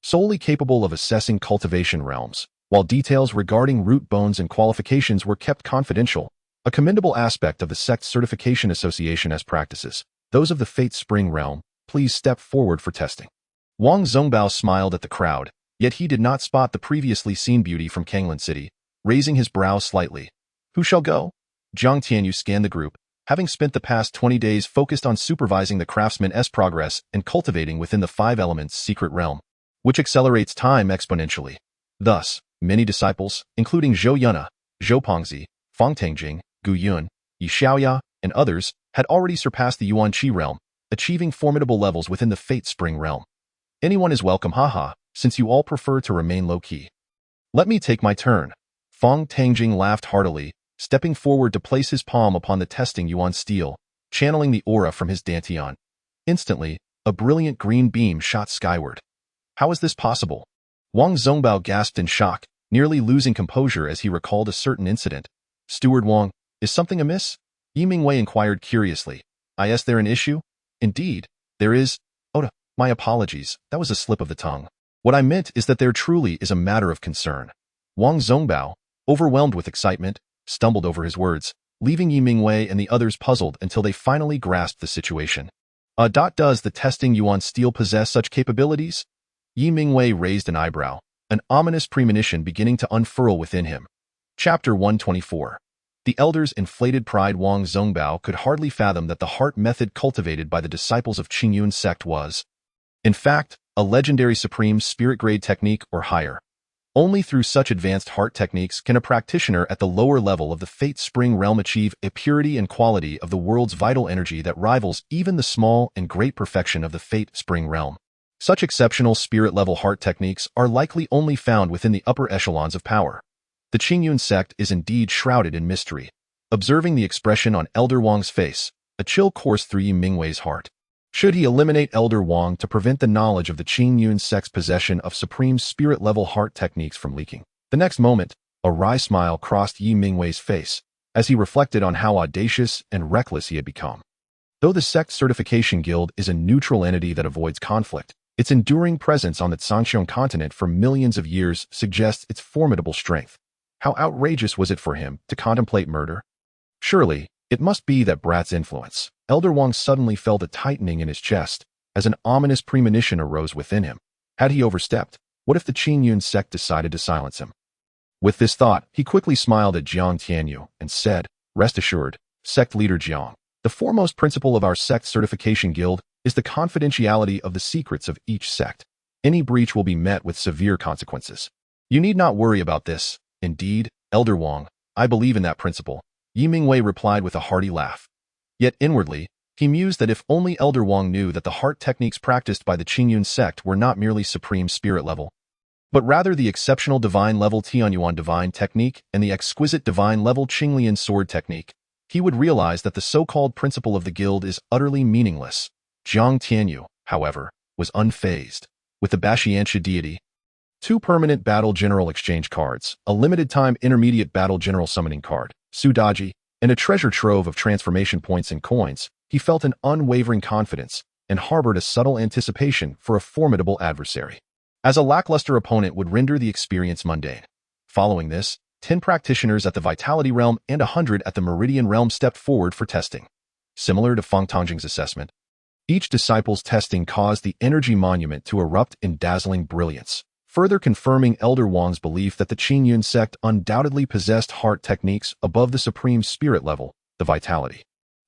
S1: solely capable of assessing cultivation realms, while details regarding root bones and qualifications were kept confidential, a commendable aspect of the sect's certification association as practices. Those of the Fate Spring realm, please step forward for testing. Wang Zongbao smiled at the crowd, yet he did not spot the previously seen beauty from Kanglan City, raising his brows slightly. Who shall go? Jiang Tianyu scanned the group, having spent the past 20 days focused on supervising the craftsman's progress and cultivating within the five elements secret realm, which accelerates time exponentially. Thus, many disciples, including Zhou Yunna, Zhou Pongzi, Fang Tengjing, Gu Yun, Yi Xiaoya, and others, had already surpassed the Yuan Qi realm, achieving formidable levels within the Fate Spring realm. Anyone is welcome, haha, since you all prefer to remain low-key. Let me take my turn. Fang Tengjing laughed heartily, stepping forward to place his palm upon the testing Yuan steel, channeling the aura from his dantian. Instantly, a brilliant green beam shot skyward. How is this possible? Wang Zongbao gasped in shock, nearly losing composure as he recalled a certain incident. Steward Wang, is something amiss? Yi Mingwei inquired curiously. Is there an issue? Indeed, there is. Oh, my apologies, that was a slip of the tongue. What I meant is that there truly is a matter of concern. Wang Zongbao, overwhelmed with excitement, stumbled over his words, leaving Yi Mingwei and the others puzzled until they finally grasped the situation. Does the testing Yuan steel possess such capabilities? Yi Mingwei raised an eyebrow, an ominous premonition beginning to unfurl within him. Chapter 124. The elder's inflated pride. Wang Zongbao could hardly fathom that the heart method cultivated by the disciples of Qingyun Sect was, in fact, a legendary supreme spirit grade technique or higher. Only through such advanced heart techniques can a practitioner at the lower level of the Fate Spring realm achieve a purity and quality of the world's vital energy that rivals even the small and great perfection of the Fate Spring realm. Such exceptional spirit-level heart techniques are likely only found within the upper echelons of power. The Qingyun Sect is indeed shrouded in mystery. Observing the expression on Elder Wang's face, a chill coursed through Yi Mingwei's heart. Should he eliminate Elder Wang to prevent the knowledge of the Qingyun Sect's possession of supreme spirit-level heart techniques from leaking? The next moment, a wry smile crossed Yi Mingwei's face as he reflected on how audacious and reckless he had become. Though the Sect Certification Guild is a neutral entity that avoids conflict, its enduring presence on the Zhangxiong continent for millions of years suggests its formidable strength. How outrageous was it for him to contemplate murder? Surely, it must be that brat's influence. Elder Wang suddenly felt a tightening in his chest as an ominous premonition arose within him. Had he overstepped? What if the Qingyun Sect decided to silence him? With this thought, he quickly smiled at Jiang Tianyu and said, "Rest assured, Sect Leader Jiang, the foremost principle of our Sect Certification Guild is the confidentiality of the secrets of each sect. Any breach will be met with severe consequences. You need not worry about this. Indeed, Elder Wang, I believe in that principle," Yi Mingwei replied with a hearty laugh. Yet inwardly, he mused that if only Elder Wang knew that the heart techniques practiced by the Qingyun Sect were not merely supreme spirit level, but rather the exceptional divine level Tianyuan divine technique and the exquisite divine level Qinglian sword technique, he would realize that the so-called principle of the guild is utterly meaningless. Jiang Tianyu, however, was unfazed. With the Bashiansha deity, 2 permanent Battle General exchange cards, a limited-time intermediate Battle General summoning card, Sudaji, and a treasure trove of transformation points and coins, he felt an unwavering confidence and harbored a subtle anticipation for a formidable adversary, as a lackluster opponent would render the experience mundane. Following this, 10 practitioners at the Vitality Realm and 100 at the Meridian Realm stepped forward for testing. Similar to Fang Tangjing's assessment, each disciple's testing caused the energy monument to erupt in dazzling brilliance, further confirming Elder Wang's belief that the Qingyun Sect undoubtedly possessed heart techniques above the supreme spirit level, the vitality.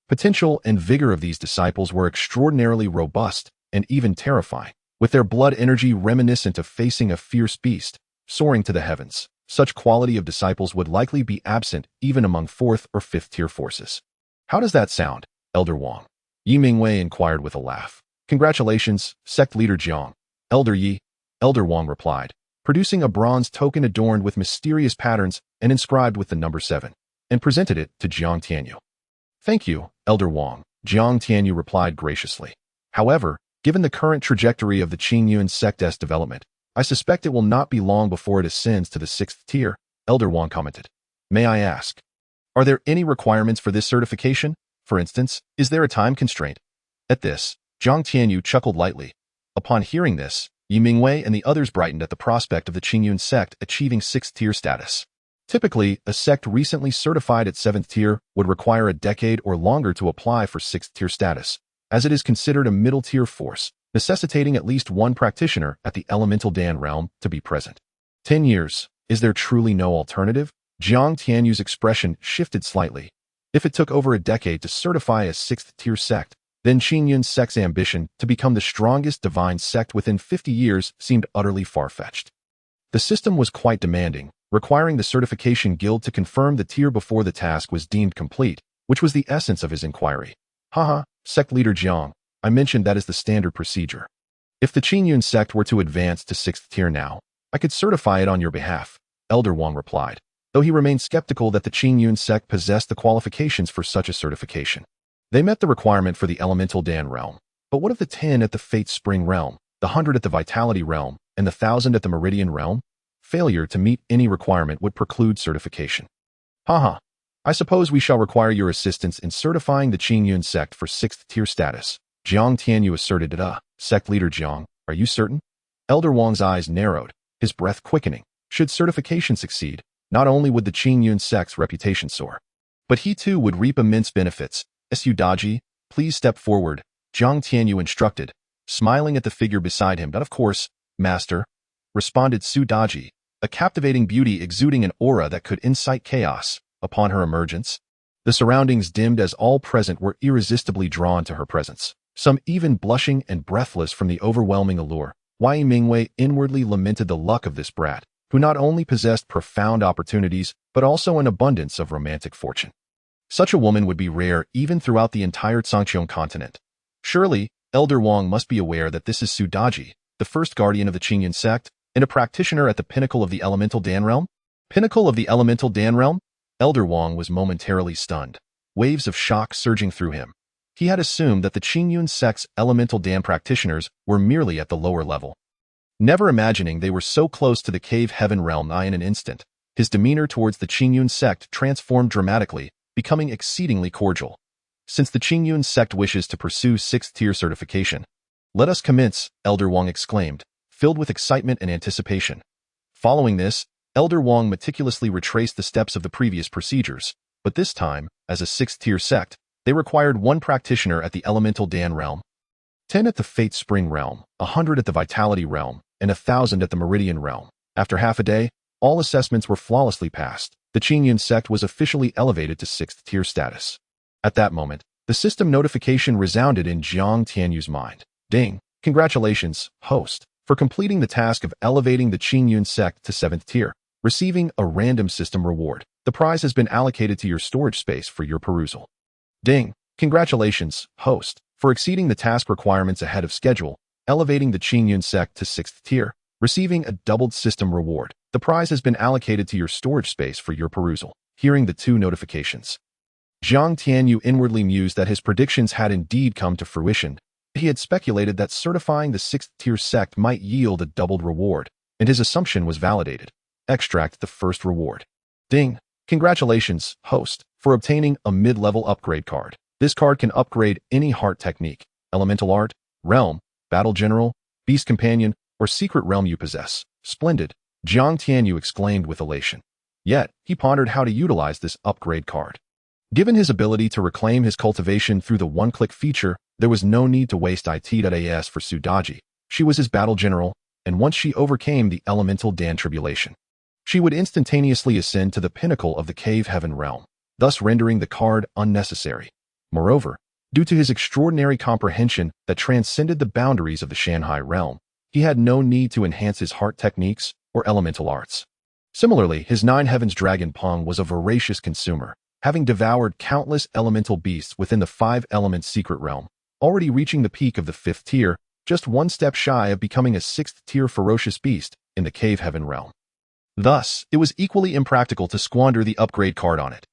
S1: Potential and vigor of these disciples were extraordinarily robust and even terrifying, with their blood energy reminiscent of facing a fierce beast, soaring to the heavens. Such quality of disciples would likely be absent even among 4th or 5th tier forces. How does that sound, Elder Wang? Yi Mingwei inquired with a laugh. Congratulations, Sect Leader Jiang. Elder Yi, Elder Wang replied, producing a bronze token adorned with mysterious patterns and inscribed with the number 7, and presented it to Jiang Tianyu. Thank you, Elder Wang, Jiang Tianyu replied graciously. However, given the current trajectory of the Qingyun Sect's development, I suspect it will not be long before it ascends to the 6th tier, Elder Wang commented. May I ask, are there any requirements for this certification? For instance, is there a time constraint? At this, Jiang Tianyu chuckled lightly. Upon hearing this, Yi Mingwei and the others brightened at the prospect of the Qingyun Sect achieving 6th tier status. Typically, a sect recently certified at 7th tier would require a decade or longer to apply for 6th tier status, as it is considered a middle tier force, necessitating at least 1 practitioner at the Elemental Dan realm to be present. 10 years. Is there truly no alternative? Jiang Tianyu's expression shifted slightly. If it took over a decade to certify a 6th-tier sect, then Qingyun Sect's ambition to become the strongest divine sect within 50 years seemed utterly far-fetched. The system was quite demanding, requiring the certification guild to confirm the tier before the task was deemed complete, which was the essence of his inquiry. Haha, sect leader Jiang, I mentioned that is the standard procedure. If the Qingyun Sect were to advance to 6th tier now, I could certify it on your behalf, Elder Wang replied, though he remained skeptical that the Qingyun Sect possessed the qualifications for such a certification. They met the requirement for the Elemental Dan realm, but what of the 10 at the Fate Spring realm, the 100 at the Vitality realm, and the 1,000 at the Meridian realm? Failure to meet any requirement would preclude certification. Haha, I suppose we shall require your assistance in certifying the Qingyun Sect for 6th tier status, Jiang Tianyu asserted. Sect leader Jiang, are you certain? Elder Wang's eyes narrowed, his breath quickening. Should certification succeed, not only would the Qingyun Sect's reputation soar, but he too would reap immense benefits. Su Daji, please step forward, Jiang Tianyu instructed, smiling at the figure beside him. But of course, master, responded Su Daji, a captivating beauty exuding an aura that could incite chaos. Upon her emergence, the surroundings dimmed as all present were irresistibly drawn to her presence, some even blushing and breathless from the overwhelming allure. Wei Mingwei inwardly lamented the luck of this brat, who not only possessed profound opportunities, but also an abundance of romantic fortune. Such a woman would be rare even throughout the entire Zhangqiong continent. Surely, Elder Wang must be aware that this is Su Daji, the first guardian of the Qingyun Sect, and a practitioner at the pinnacle of the Elemental Dan realm? Pinnacle of the Elemental Dan realm? Elder Wang was momentarily stunned, waves of shock surging through him. He had assumed that the Qingyun Sect's Elemental Dan practitioners were merely at the lower level. Never imagining they were so close to the Cave Heaven realm. In an instant, his demeanor towards the Qingyun Sect transformed dramatically, becoming exceedingly cordial. Since the Qingyun Sect wishes to pursue 6th tier certification, let us commence, Elder Wang exclaimed, filled with excitement and anticipation. Following this, Elder Wang meticulously retraced the steps of the previous procedures, but this time, as a 6th tier sect, they required 1 practitioner at the Elemental Dan realm, 10 at the Fate Spring realm, 100 at the Vitality realm, and 1,000 at the Meridian realm. After half a day, all assessments were flawlessly passed. The Qingyun Sect was officially elevated to 6th tier status. At that moment, the system notification resounded in Jiang Tianyu's mind. Ding! Congratulations, host, for completing the task of elevating the Qingyun Sect to 7th tier, receiving a random system reward. The prize has been allocated to your storage space for your perusal. Ding! Congratulations, host, for exceeding the task requirements ahead of schedule, elevating the Qingyun Sect to 6th tier, receiving a doubled system reward. The prize has been allocated to your storage space for your perusal. Hearing the 2 notifications, Jiang Tianyu inwardly mused that his predictions had indeed come to fruition. He had speculated that certifying the 6th tier sect might yield a doubled reward, and his assumption was validated. Extract the first reward. Ding! Congratulations, host, for obtaining a mid-level upgrade card. This card can upgrade any heart technique, elemental art, realm, battle general, beast companion, or secret realm you possess. Splendid! Jiang Tianyu exclaimed with elation. Yet, he pondered how to utilize this upgrade card. Given his ability to reclaim his cultivation through the one-click feature, there was no need to waste it.as for Su Daji. She was his battle general, and once she overcame the Elemental Dan tribulation, she would instantaneously ascend to the pinnacle of the Cave Heaven realm, thus rendering the card unnecessary. Moreover, due to his extraordinary comprehension that transcended the boundaries of the Shanghai realm, he had no need to enhance his heart techniques or elemental arts. Similarly, his 9 Heavens dragon Pong was a voracious consumer, having devoured countless elemental beasts within the 5-element secret realm, already reaching the peak of the 5th tier, just 1 step shy of becoming a 6th tier ferocious beast in the Cave Heaven realm. Thus, it was equally impractical to squander the upgrade card on it.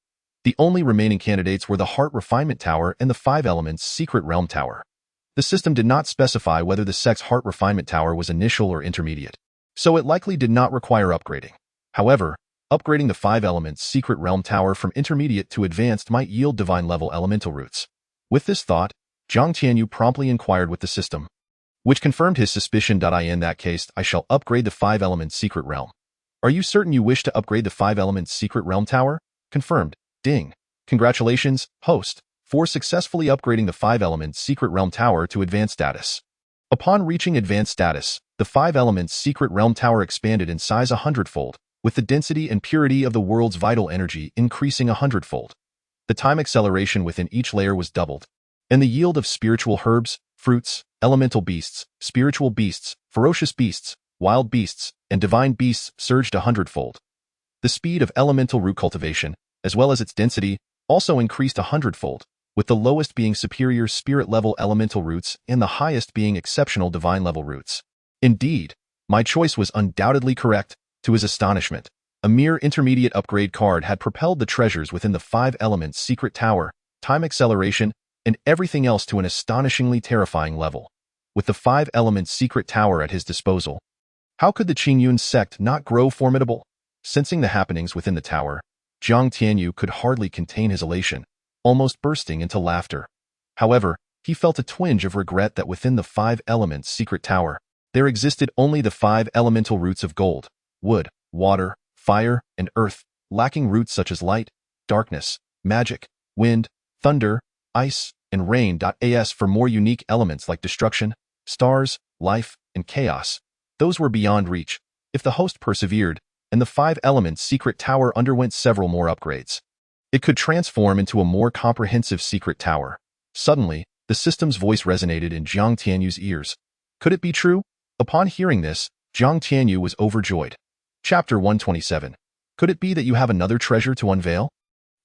S1: The only remaining candidates were the Heart Refinement Tower and the 5 Elements Secret Realm Tower. The system did not specify whether the sect's Heart Refinement Tower was initial or intermediate, so it likely did not require upgrading. However, upgrading the 5 Elements Secret Realm Tower from intermediate to advanced might yield divine-level elemental roots. With this thought, Jiang Tianyu promptly inquired with the system, which confirmed his suspicion. In that case, I shall upgrade the 5 Elements Secret Realm. Are you certain you wish to upgrade the 5 Elements Secret Realm Tower? Confirmed. Ding. Congratulations, host, for successfully upgrading the 5 Elements Secret Realm Tower to advanced status. Upon reaching advanced status, the 5 Elements Secret Realm Tower expanded in size 100-fold, with the density and purity of the world's vital energy increasing 100-fold. the time acceleration within each layer was doubled, and the yield of spiritual herbs, fruits, elemental beasts, spiritual beasts, ferocious beasts, wild beasts, and divine beasts surged 100-fold. The speed of elemental root cultivation, as well as its density, also increased 100-fold, with the lowest being superior spirit-level elemental roots and the highest being exceptional divine-level roots. Indeed, my choice was undoubtedly correct. To his astonishment, a mere intermediate upgrade card had propelled the treasures within the 5 elements secret tower, time acceleration, and everything else to an astonishingly terrifying level. With the 5 elements secret tower at his disposal, how could the Qingyun Sect not grow formidable? Sensing the happenings within the tower, Jiang Tianyu could hardly contain his elation, almost bursting into laughter. However, he felt a twinge of regret that within the 5 elements secret tower, there existed only the 5 elemental roots of gold, wood, water, fire, and earth, lacking roots such as light, darkness, magic, wind, thunder, ice, and rain. As for more unique elements like destruction, stars, life, and chaos, those were beyond reach. If the host persevered, and the 5 elements secret tower underwent several more upgrades, it could transform into a more comprehensive secret tower. Suddenly, the system's voice resonated in Jiang Tianyu's ears. Could it be true? Upon hearing this, Jiang Tianyu was overjoyed. Chapter 127. Could it be that you have another treasure to unveil?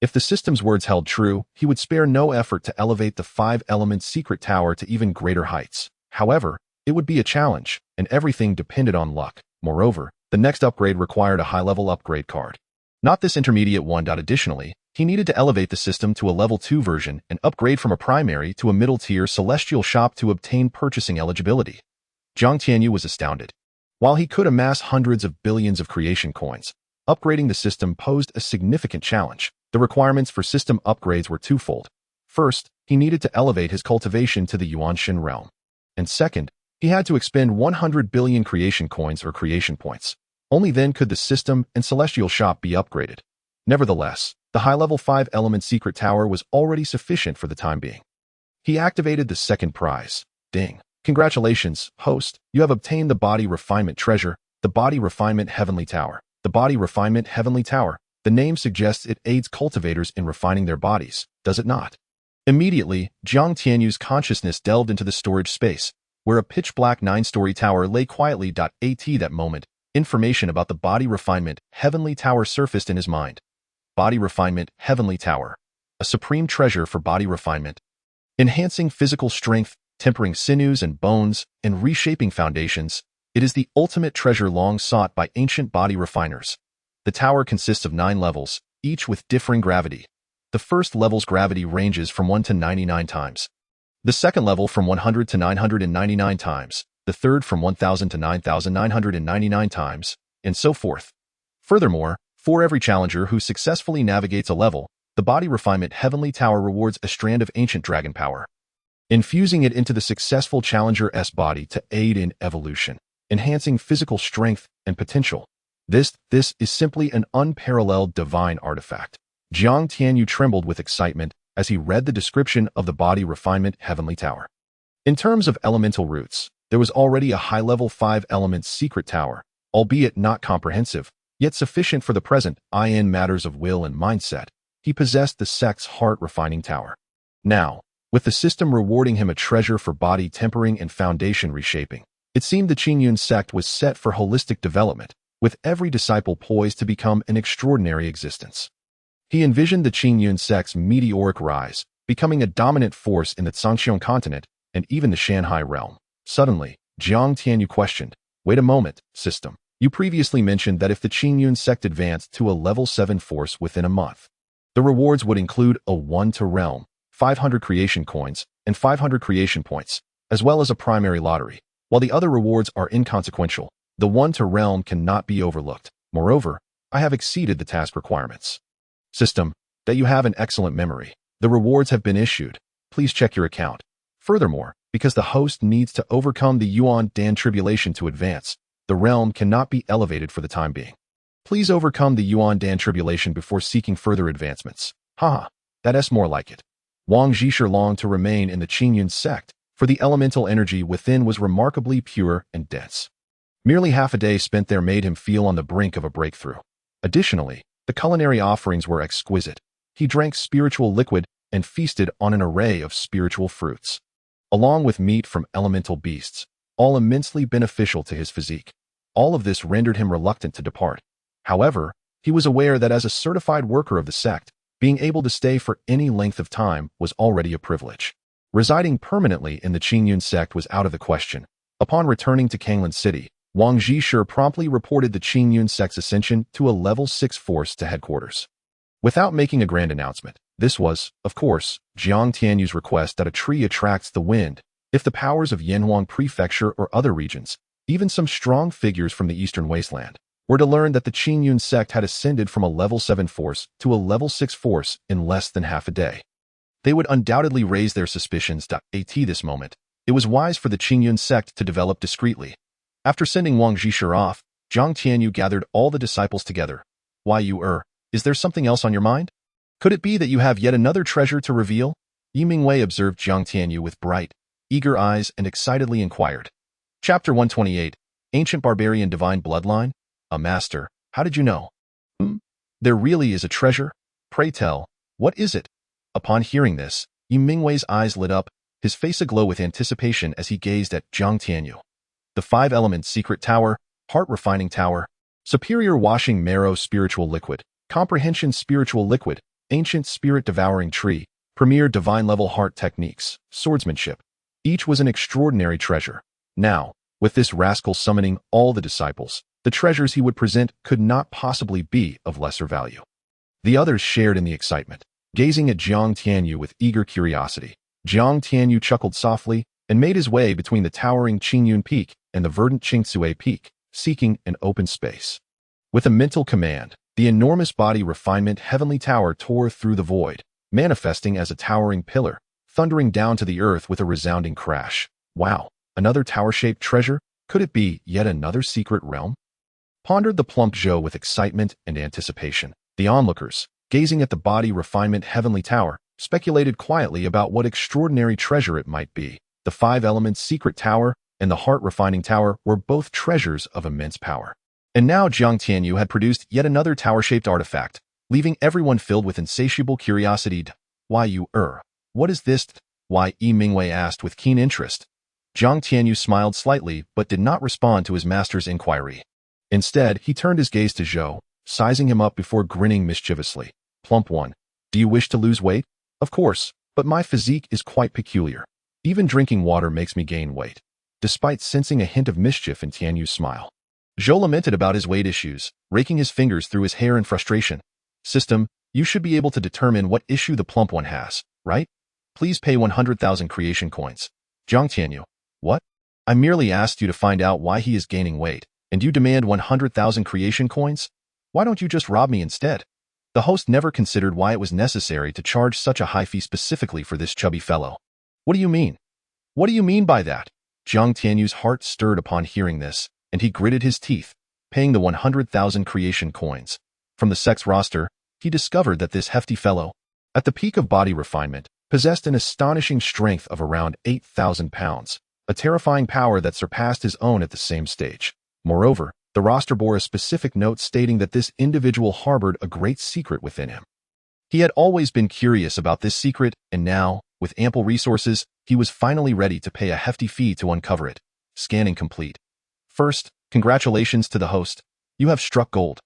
S1: If the system's words held true, he would spare no effort to elevate the 5 elements secret tower to even greater heights. However, it would be a challenge, and everything depended on luck. Moreover, the next upgrade required a high-level upgrade card. Not this intermediate one. Additionally, he needed to elevate the system to a level 2 version and upgrade from a primary to a middle-tier celestial shop to obtain purchasing eligibility. Jiang Tianyu was astounded. While he could amass hundreds of billions of creation coins, upgrading the system posed a significant challenge. The requirements for system upgrades were twofold. First, he needed to elevate his cultivation to the Yuanshan realm. And second, he had to expend 100 billion creation coins or creation points. Only then could the system and celestial shop be upgraded. Nevertheless, the high-level 5-element secret tower was already sufficient for the time being. He activated the second prize. Ding. Congratulations, host. You have obtained the Body Refinement Treasure, the Body Refinement Heavenly Tower. The Body Refinement Heavenly Tower. The name suggests it aids cultivators in refining their bodies, does it not? Immediately, Jiang Tianyu's consciousness delved into the storage space, where a pitch-black 9-story tower lay quietly. At that moment, information about the Body Refinement Heavenly Tower surfaced in his mind. Body Refinement Heavenly Tower. A supreme treasure for body refinement. Enhancing physical strength, tempering sinews and bones, and reshaping foundations, it is the ultimate treasure long sought by ancient body refiners. The tower consists of 9 levels, each with differing gravity. The first level's gravity ranges from 1 to 99 times. The second level from 100 to 999 times. The third from 1000 to 9999 times, and so forth. Furthermore, for every challenger who successfully navigates a level, the Body Refinement Heavenly Tower rewards a strand of ancient dragon power, infusing it into the successful challenger's body to aid in evolution, enhancing physical strength and potential. This is simply an unparalleled divine artifact. Jiang Tianyu trembled with excitement as he read the description of the Body Refinement Heavenly Tower. In terms of elemental roots, there was already a high-level 5-element secret tower, albeit not comprehensive, yet sufficient for the present. In matters of will and mindset, he possessed the sect's heart-refining tower. Now, with the system rewarding him a treasure for body tempering and foundation reshaping, it seemed the Qingyun Sect was set for holistic development, with every disciple poised to become an extraordinary existence. He envisioned the Qingyun Sect's meteoric rise, becoming a dominant force in the Zhangqiang continent and even the Shanhai realm. Suddenly, Jiang Tianyu questioned, "Wait a moment, system. You previously mentioned that if the Qingyun Sect advanced to a level 7 force within a month, the rewards would include a 1 to realm, 500 creation coins, and 500 creation points, as well as a primary lottery. While the other rewards are inconsequential, the 1 to realm cannot be overlooked. Moreover, I have exceeded the task requirements. System, that you have an excellent memory. The rewards have been issued. Please check your account. Furthermore, because the host needs to overcome the Yuan Dan tribulation to advance, the realm cannot be elevated for the time being. Please overcome the Yuan Dan tribulation before seeking further advancements. Haha, that's more like it." Wang Zhisher longed to remain in the Qingyun Sect, for the elemental energy within was remarkably pure and dense. Merely half a day spent there made him feel on the brink of a breakthrough. Additionally, the culinary offerings were exquisite. he drank spiritual liquid and feasted on an array of spiritual fruits, along with meat from elemental beasts, all immensely beneficial to his physique. All of this rendered him reluctant to depart. However, he was aware that as a certified worker of the sect, being able to stay for any length of time was already a privilege. Residing permanently in the Qingyun Sect was out of the question. Upon returning to Qinglan City, Wang Zhishur promptly reported the Qingyun Sect's ascension to a level 6 force to headquarters. Without making a grand announcement, this was, of course, Jiang Tianyu's request that a tree attracts the wind. If the powers of Yanhuang Prefecture or other regions, even some strong figures from the eastern wasteland, were to learn that the Qingyun Sect had ascended from a level 7 force to a level 6 force in less than half a day, they would undoubtedly raise their suspicions. At this moment, it was wise for the Qingyun Sect to develop discreetly. After sending Wang Zhishur off, Jiang Tianyu gathered all the disciples together. Why you is there something else on your mind? Could it be that you have yet another treasure to reveal? Yi Mingwei observed Jiang Tianyu with bright, eager eyes and excitedly inquired. Chapter 128, Ancient Barbarian Divine Bloodline? A master, how did you know? There really is a treasure? Pray tell, what is it? Upon hearing this, Yi Mingwei's eyes lit up, his face aglow with anticipation as he gazed at Jiang Tianyu. The 5-element secret tower, heart refining tower, superior washing marrow spiritual liquid, comprehension spiritual liquid, ancient spirit devouring tree, premier divine level heart techniques, swordsmanship. Each was an extraordinary treasure. Now, with this rascal summoning all the disciples, the treasures he would present could not possibly be of lesser value. The others shared in the excitement, gazing at Jiang Tianyu with eager curiosity. Jiang Tianyu chuckled softly and made his way between the towering Qingyun Peak and the verdant Qingshi Peak, seeking an open space. With a mental command, the enormous body refinement heavenly tower tore through the void, manifesting as a towering pillar, thundering down to the earth with a resounding crash. Wow, another tower-shaped treasure? Could it be yet another secret realm? Pondered the plump Zhou with excitement and anticipation. The onlookers, gazing at the body refinement heavenly tower, speculated quietly about what extraordinary treasure it might be. The 5-element secret tower and the heart refining tower were both treasures of immense power. And now Jiang Tianyu had produced yet another tower-shaped artifact, leaving everyone filled with insatiable curiosity. Why you what is this? Why? Yi Mingwei asked with keen interest. Jiang Tianyu smiled slightly but did not respond to his master's inquiry. Instead, he turned his gaze to Zhou, sizing him up before grinning mischievously. Plump one, do you wish to lose weight? Of course, but my physique is quite peculiar. Even drinking water makes me gain weight. Despite sensing a hint of mischief in Tianyu's smile, Zhou lamented about his weight issues, raking his fingers through his hair in frustration. System, you should be able to determine what issue the plump one has, right? Please pay 100,000 creation coins. Jiang Tianyu, what? I merely asked you to find out why he is gaining weight, and you demand 100,000 creation coins? Why don't you just rob me instead? The host never considered why it was necessary to charge such a high fee specifically for this chubby fellow. What do you mean? What do you mean by that? Jiang Tianyu's heart stirred upon hearing this, and he gritted his teeth, paying the 100,000 creation coins. From the sect's roster, he discovered that this hefty fellow, at the peak of body refinement, possessed an astonishing strength of around 8,000 pounds, a terrifying power that surpassed his own at the same stage. Moreover, the roster bore a specific note stating that this individual harbored a great secret within him. He had always been curious about this secret, and now, with ample resources, he was finally ready to pay a hefty fee to uncover it. Scanning complete. First, congratulations to the host. You have struck gold.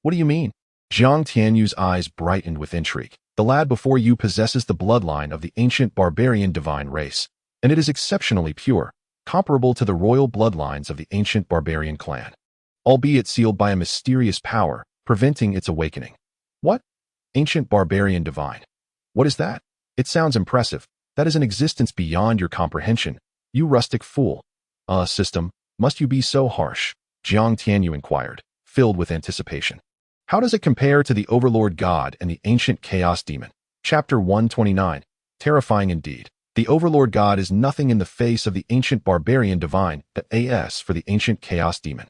S1: What do you mean? Jiang Tianyu's eyes brightened with intrigue. The lad before you possesses the bloodline of the ancient barbarian divine race, and it is exceptionally pure, comparable to the royal bloodlines of the ancient barbarian clan, albeit sealed by a mysterious power, preventing its awakening. What? Ancient barbarian divine. What is that? It sounds impressive. That is an existence beyond your comprehension. You rustic fool. System, must you be so harsh? Jiang Tianyu inquired, filled with anticipation. How does it compare to the Overlord God and the ancient Chaos Demon? Chapter 129. Terrifying indeed. The Overlord God is nothing in the face of the ancient barbarian divine, as for the ancient Chaos Demon.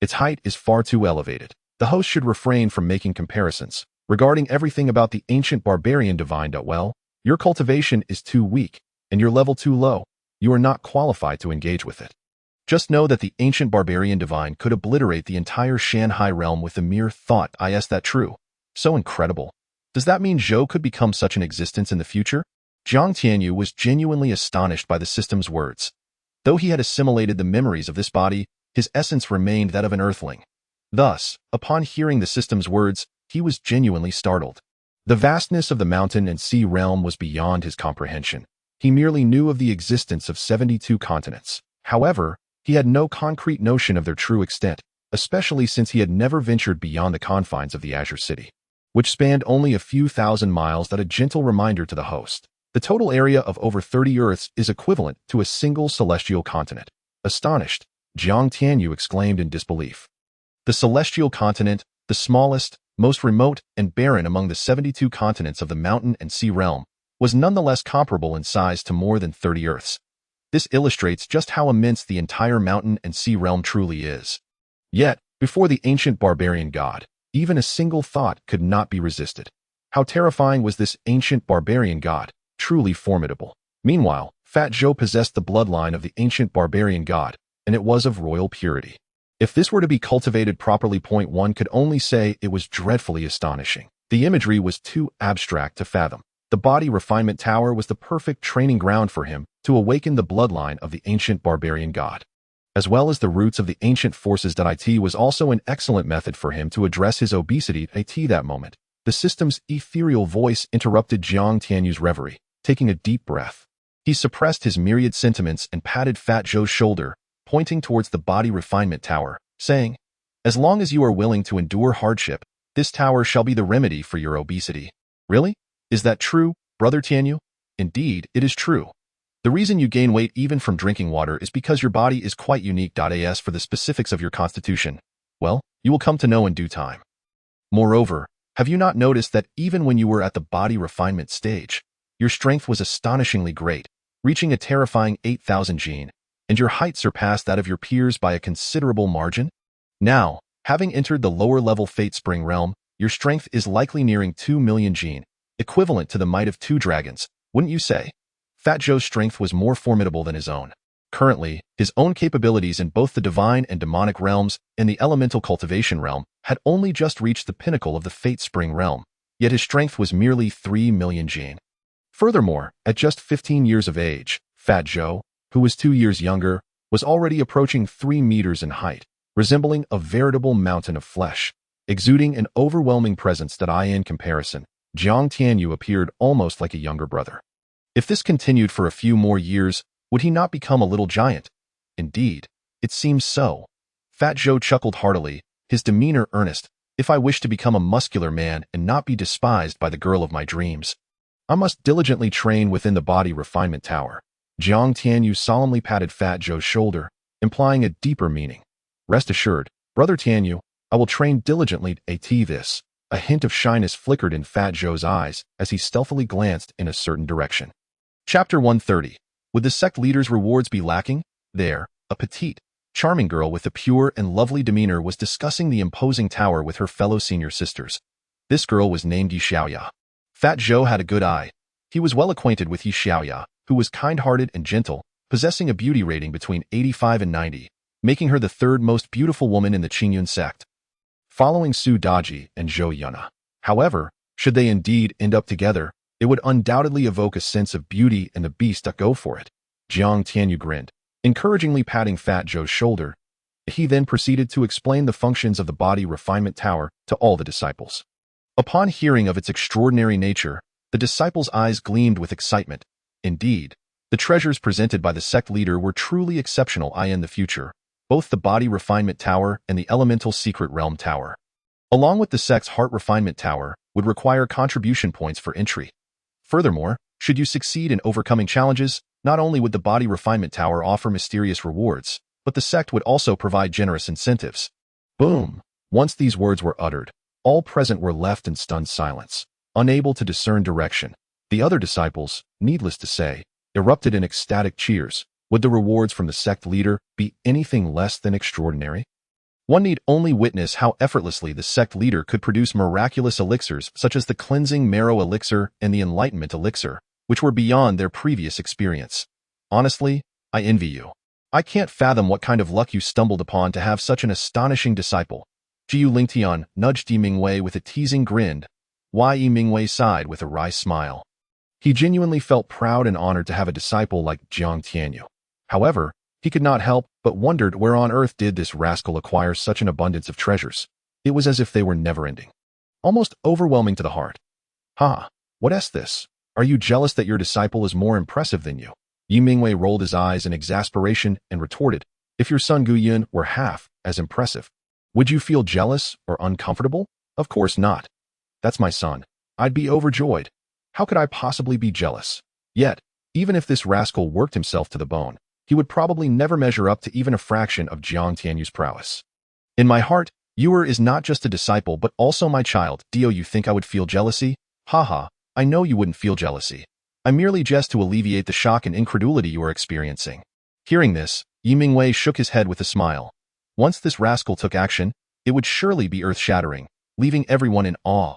S1: Its height is far too elevated. The host should refrain from making comparisons. Regarding everything about the ancient barbarian divine, well, your cultivation is too weak, and your level too low. You are not qualified to engage with it. Just know that the ancient barbarian divine could obliterate the entire Shanghai realm with the mere thought. Is that true? So incredible. Does that mean Zhou could become such an existence in the future? Jiang Tianyu was genuinely astonished by the system's words. Though he had assimilated the memories of this body, his essence remained that of an earthling. Thus, upon hearing the system's words, he was genuinely startled. The vastness of the mountain and sea realm was beyond his comprehension. He merely knew of the existence of 72 continents. However, he had no concrete notion of their true extent, especially since he had never ventured beyond the confines of the Azure City, which spanned only a few thousand miles. That a gentle reminder to the host. The total area of over 30 Earths is equivalent to a single celestial continent. Astonished, Jiang Tianyu exclaimed in disbelief. The celestial continent, the smallest, most remote, and barren among the 72 continents of the mountain and sea realm, was nonetheless comparable in size to more than 30 Earths. This illustrates just how immense the entire mountain and sea realm truly is. Yet, before the ancient barbarian god, even a single thought could not be resisted. How terrifying was this ancient barbarian god, truly formidable. Meanwhile, Fat Zhou possessed the bloodline of the ancient barbarian god, and it was of royal purity. If this were to be cultivated properly, one could only say it was dreadfully astonishing. The imagery was too abstract to fathom. The body refinement tower was the perfect training ground for him to awaken the bloodline of the ancient barbarian god. As well as the roots of the ancient forces. It was also an excellent method for him to address his obesity at that moment. The system's ethereal voice interrupted Jiang Tianyu's reverie. Taking a deep breath, he suppressed his myriad sentiments and patted Fat Zhou's shoulder, pointing towards the body refinement tower, saying, "As long as you are willing to endure hardship, this tower shall be the remedy for your obesity." Really? Is that true, Brother Tianyu? Indeed, it is true. The reason you gain weight even from drinking water is because your body is quite unique. As for the specifics of your constitution, well, you will come to know in due time. Moreover, have you not noticed that even when you were at the body refinement stage, your strength was astonishingly great, reaching a terrifying 8,000 jin, and your height surpassed that of your peers by a considerable margin? Now, having entered the lower-level Fate Spring realm, your strength is likely nearing 2 million jin, equivalent to the might of 2 dragons, wouldn't you say? Fat Zhou's strength was more formidable than his own. Currently, his own capabilities in both the divine and demonic realms and the elemental cultivation realm had only just reached the pinnacle of the Fate Spring realm, yet his strength was merely 3 million jin. Furthermore, at just 15 years of age, Fat Zhou, who was 2 years younger, was already approaching 3 meters in height, resembling a veritable mountain of flesh, exuding an overwhelming presence. In comparison, Jiang Tianyu appeared almost like a younger brother. If this continued for a few more years, would he not become a little giant? Indeed, it seems so. Fat Zhou chuckled heartily, his demeanor earnest. If I wish to become a muscular man and not be despised by the girl of my dreams, I must diligently train within the body refinement tower. Jiang Tianyu solemnly patted Fat Zhou's shoulder, implying a deeper meaning. Rest assured, Brother Tianyu, I will train diligently. This. A hint of shyness flickered in Fat Zhou's eyes as he stealthily glanced in a certain direction. Chapter 130. Would the sect leader's rewards be lacking? There, a petite, charming girl with a pure and lovely demeanor was discussing the imposing tower with her fellow senior sisters. This girl was named Yi Xiaoya. Fat Zhou had a good eye. He was well acquainted with Yi Xiaoya, who was kind-hearted and gentle, possessing a beauty rating between 85 and 90, making her the third most beautiful woman in the Qingyun Sect, following Su Daji and Zhou Yuna. However, should they indeed end up together, it would undoubtedly evoke a sense of beauty and the beast that go for it. Jiang Tianyu grinned, encouragingly patting Fat Zhou's shoulder. He then proceeded to explain the functions of the body refinement tower to all the disciples. Upon hearing of its extraordinary nature, the disciples' eyes gleamed with excitement. Indeed, the treasures presented by the sect leader were truly exceptional. In the future, both the body refinement tower and the elemental secret realm tower, along with the sect's heart refinement tower, would require contribution points for entry. Furthermore, should you succeed in overcoming challenges, not only would the body refinement tower offer mysterious rewards, but the sect would also provide generous incentives. Boom! Once these words were uttered, all present were left in stunned silence, unable to discern direction. The other disciples, needless to say, erupted in ecstatic cheers. Would the rewards from the sect leader be anything less than extraordinary? One need only witness how effortlessly the sect leader could produce miraculous elixirs such as the cleansing marrow elixir and the enlightenment elixir, which were beyond their previous experience. Honestly, I envy you. I can't fathom what kind of luck you stumbled upon to have such an astonishing disciple. Jiu Lingtian nudged Di Mingwei with a teasing grin. Yi Mingwei sighed with a wry smile. He genuinely felt proud and honored to have a disciple like Jiang Tianyu. However, he could not help but wondered where on earth did this rascal acquire such an abundance of treasures. It was as if they were never-ending. Almost overwhelming to the heart. What is this? Are you jealous that your disciple is more impressive than you? Yi Mingwei rolled his eyes in exasperation and retorted, if your son Guiyun were half as impressive, would you feel jealous or uncomfortable? Of course not. That's my son. I'd be overjoyed. How could I possibly be jealous? Yet, even if this rascal worked himself to the bone, he would probably never measure up to even a fraction of Jiang Tianyu's prowess. In my heart, Yuer is not just a disciple but also my child. Dio, you think I would feel jealousy? I know you wouldn't feel jealousy. I merely jest to alleviate the shock and incredulity you are experiencing. Hearing this, Yi Mingwei shook his head with a smile. Once this rascal took action, it would surely be earth-shattering, leaving everyone in awe.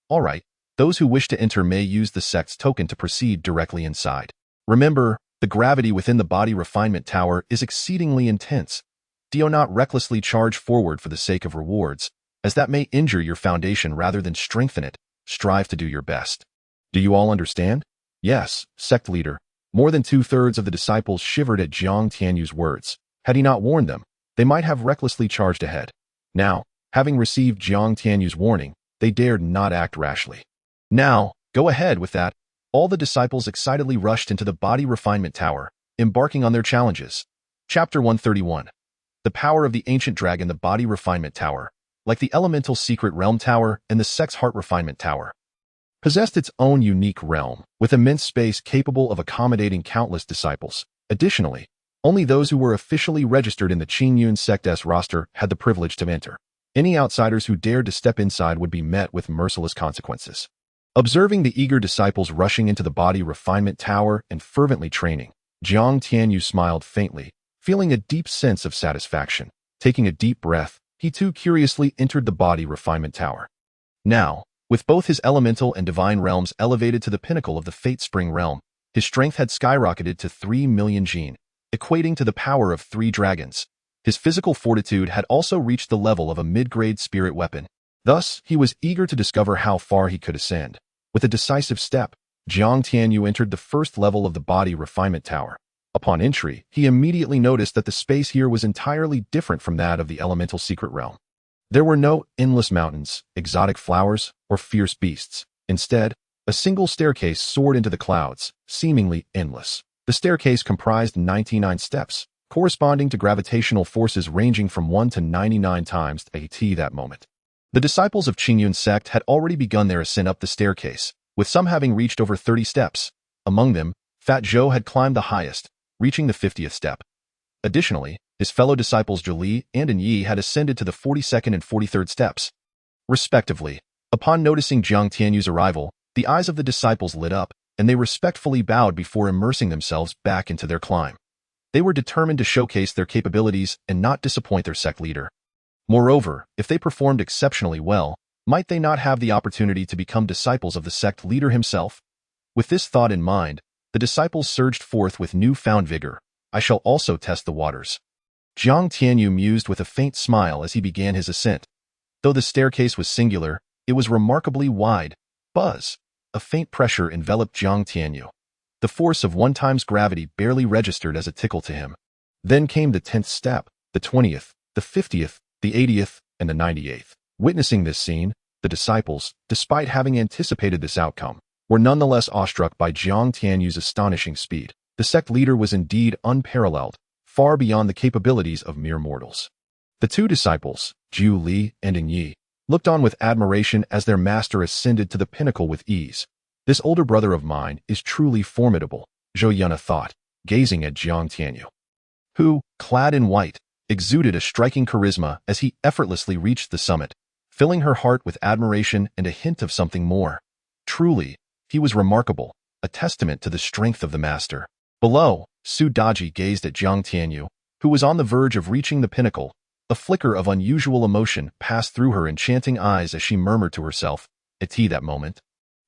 S1: All right, those who wish to enter may use the sect's token to proceed directly inside. Remember, the gravity within the body refinement tower is exceedingly intense. Do not recklessly charge forward for the sake of rewards, as that may injure your foundation rather than strengthen it. Strive to do your best. Do you all understand? Yes, sect leader. More than 2/3 of the disciples shivered at Jiang Tianyu's words. Had he not warned them, they might have recklessly charged ahead. Now, having received Jiang Tianyu's warning, they dared not act rashly. Now, go ahead with that. All the disciples excitedly rushed into the body refinement tower, embarking on their challenges. Chapter 131. The power of the ancient dragon. The body refinement tower, like the elemental secret realm tower and the sect's heart refinement tower, possessed its own unique realm, with immense space capable of accommodating countless disciples. Additionally, only those who were officially registered in the Qingyun Sect's roster had the privilege to enter. Any outsiders who dared to step inside would be met with merciless consequences. Observing the eager disciples rushing into the body refinement tower and fervently training, Jiang Tianyu smiled faintly, feeling a deep sense of satisfaction. Taking a deep breath, he too curiously entered the body refinement tower. Now, with both his elemental and divine realms elevated to the pinnacle of the Fate Spring realm, his strength had skyrocketed to 3 million jin, equating to the power of 3 dragons. His physical fortitude had also reached the level of a mid-grade spirit weapon. Thus, he was eager to discover how far he could ascend. With a decisive step, Jiang Tianyu entered the first level of the body refinement tower. Upon entry, he immediately noticed that the space here was entirely different from that of the elemental secret realm. There were no endless mountains, exotic flowers, or fierce beasts. Instead, a single staircase soared into the clouds, seemingly endless. The staircase comprised 99 steps, corresponding to gravitational forces ranging from 1 to 99 times AT that moment. The disciples of Qingyun Sect had already begun their ascent up the staircase, with some having reached over 30 steps. Among them, Fat Zhou had climbed the highest, reaching the 50th step. Additionally, his fellow disciples Zhuli and Yi had ascended to the 42nd and 43rd steps, respectively. Upon noticing Jiang Tianyu's arrival, the eyes of the disciples lit up, and they respectfully bowed before immersing themselves back into their climb. They were determined to showcase their capabilities and not disappoint their sect leader. Moreover, if they performed exceptionally well, might they not have the opportunity to become disciples of the sect leader himself? With this thought in mind, the disciples surged forth with newfound vigor. I shall also test the waters. Jiang Tianyu mused with a faint smile as he began his ascent. Though the staircase was singular, it was remarkably wide. Buzz! A faint pressure enveloped Jiang Tianyu. The force of 1 times gravity barely registered as a tickle to him. Then came the 10th step, the 20th, the 50th, the 80th, and the 98th. Witnessing this scene, the disciples, despite having anticipated this outcome, were nonetheless awestruck by Jiang Tianyu's astonishing speed. The sect leader was indeed unparalleled, far beyond the capabilities of mere mortals. The 2 disciples, Zhu Li and Yi, looked on with admiration as their master ascended to the pinnacle with ease. This older brother of mine is truly formidable, Zhou Yuna thought, gazing at Jiang Tianyu, who, clad in white, exuded a striking charisma as he effortlessly reached the summit, filling her heart with admiration and a hint of something more. Truly, he was remarkable, a testament to the strength of the master. Below, Su Daji gazed at Jiang Tianyu, who was on the verge of reaching the pinnacle. A flicker of unusual emotion passed through her enchanting eyes as she murmured to herself, "It's he that moment."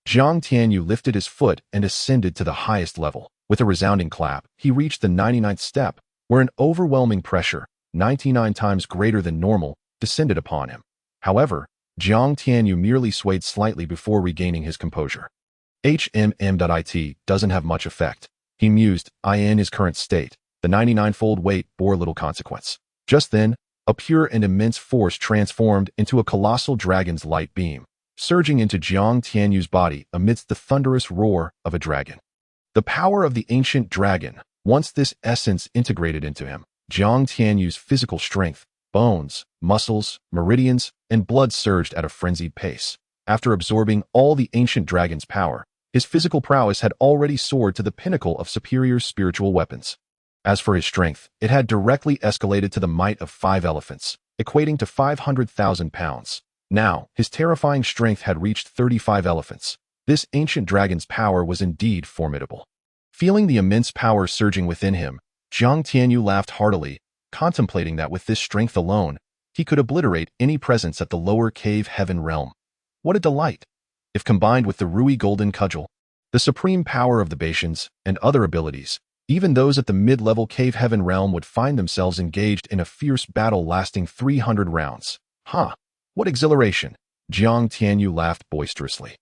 S1: Jiang Tianyu lifted his foot and ascended to the highest level. With a resounding clap, he reached the 99th step, where an overwhelming pressure, 99 times greater than normal, descended upon him. However, Jiang Tianyu merely swayed slightly before regaining his composure. HMM.IT doesn't have much effect. He mused, in his current state, the 99-fold weight bore little consequence. Just then, a pure and immense force transformed into a colossal dragon's light beam, surging into Jiang Tianyu's body amidst the thunderous roar of a dragon. The power of the ancient dragon, once this essence integrated into him, Jiang Tianyu's physical strength, bones, muscles, meridians, and blood surged at a frenzied pace. After absorbing all the ancient dragon's power, his physical prowess had already soared to the pinnacle of superior spiritual weapons. As for his strength, it had directly escalated to the might of 5 elephants, equating to 500,000 pounds. Now, his terrifying strength had reached 35 elephants. This ancient dragon's power was indeed formidable. Feeling the immense power surging within him, Jiang Tianyu laughed heartily, contemplating that with this strength alone, he could obliterate any presence at the lower cave heaven realm. What a delight! If combined with the Ruyi golden cudgel, the supreme power of the Baitians, and other abilities, even those at the mid-level cave heaven realm would find themselves engaged in a fierce battle lasting 300 rounds. What exhilaration! Jiang Tianyu laughed boisterously.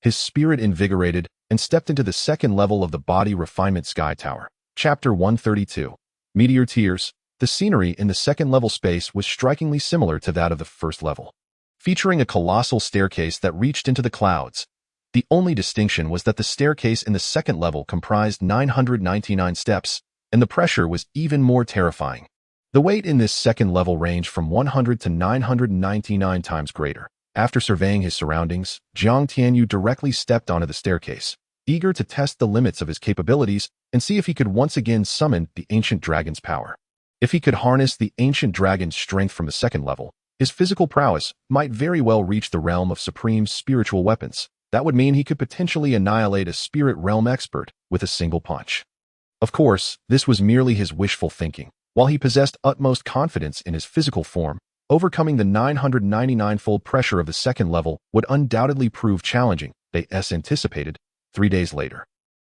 S1: His spirit invigorated and stepped into the second level of the body refinement sky tower. Chapter 132. Meteor Tears. The scenery in the second level space was strikingly similar to that of the first level, featuring a colossal staircase that reached into the clouds. The only distinction was that the staircase in the second level comprised 999 steps, and the pressure was even more terrifying. The weight in this second level ranged from 100 to 999 times greater. After surveying his surroundings, Jiang Tianyu directly stepped onto the staircase, eager to test the limits of his capabilities and see if he could once again summon the ancient dragon's power. If he could harness the ancient dragon's strength from the second level, his physical prowess might very well reach the realm of supreme spiritual weapons. That would mean he could potentially annihilate a spirit realm expert with a single punch. Of course, this was merely his wishful thinking. While he possessed utmost confidence in his physical form, overcoming the 999-fold pressure of the second level would undoubtedly prove challenging, they anticipated. 3 days later,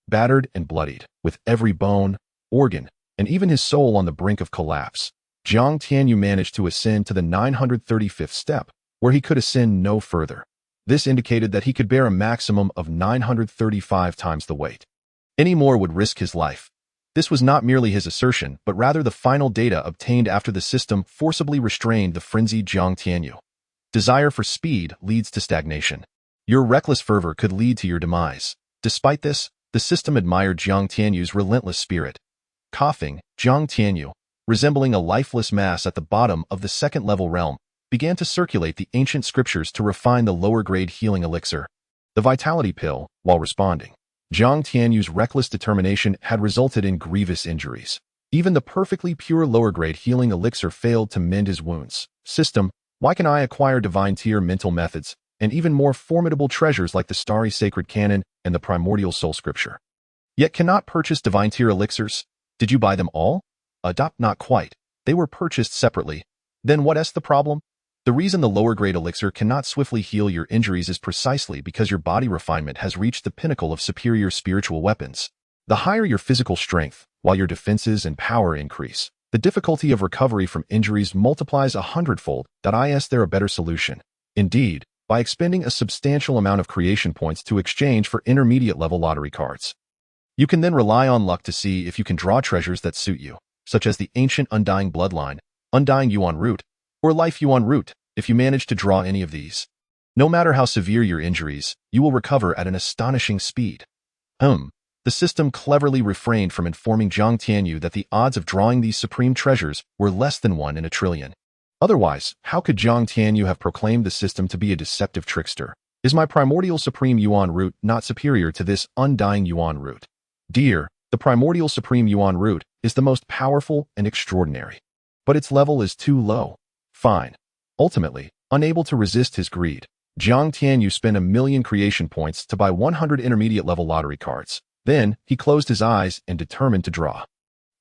S1: battered and bloodied, with every bone, organ, and even his soul on the brink of collapse, Jiang Tianyu managed to ascend to the 935th step, where he could ascend no further. This indicated that he could bear a maximum of 935 times the weight. Any more would risk his life. This was not merely his assertion, but rather the final data obtained after the system forcibly restrained the frenzied Jiang Tianyu. Desire for speed leads to stagnation. Your reckless fervor could lead to your demise. Despite this, the system admired Jiang Tianyu's relentless spirit. Coughing, Jiang Tianyu, resembling a lifeless mass at the bottom of the second-level realm, began to circulate the ancient scriptures to refine the lower-grade healing elixir, the vitality pill, while responding. Jiang Tianyu's reckless determination had resulted in grievous injuries. Even the perfectly pure lower-grade healing elixir failed to mend his wounds. System, why can I acquire divine tier mental methods, and even more formidable treasures like the starry sacred canon and the primordial soul scripture, yet cannot purchase divine tier elixirs? Did you buy them all? Not quite. They were purchased separately. Then what's the problem? The reason the lower-grade elixir cannot swiftly heal your injuries is precisely because your body refinement has reached the pinnacle of superior spiritual weapons. The higher your physical strength, while your defenses and power increase, the difficulty of recovery from injuries multiplies 100-fold. Is there a better solution? Indeed, by expending a substantial amount of creation points to exchange for intermediate-level lottery cards. You can then rely on luck to see if you can draw treasures that suit you, such as the ancient Undying Bloodline, Undying Yuan Root, or Life Yuan Root. If you manage to draw any of these, no matter how severe your injuries, you will recover at an astonishing speed. The system cleverly refrained from informing Jiang Tianyu that the odds of drawing these supreme treasures were less than 1 in a trillion. Otherwise, how could Jiang Tianyu have proclaimed the system to be a deceptive trickster? Is my primordial supreme Yuan Root not superior to this Undying Yuan Root? Dear, the primordial supreme Yuan Root is the most powerful and extraordinary, but its level is too low. Fine. Ultimately, unable to resist his greed, Jiang Tianyu spent 1,000,000 creation points to buy 100 intermediate-level lottery cards. Then, he closed his eyes and determined to draw.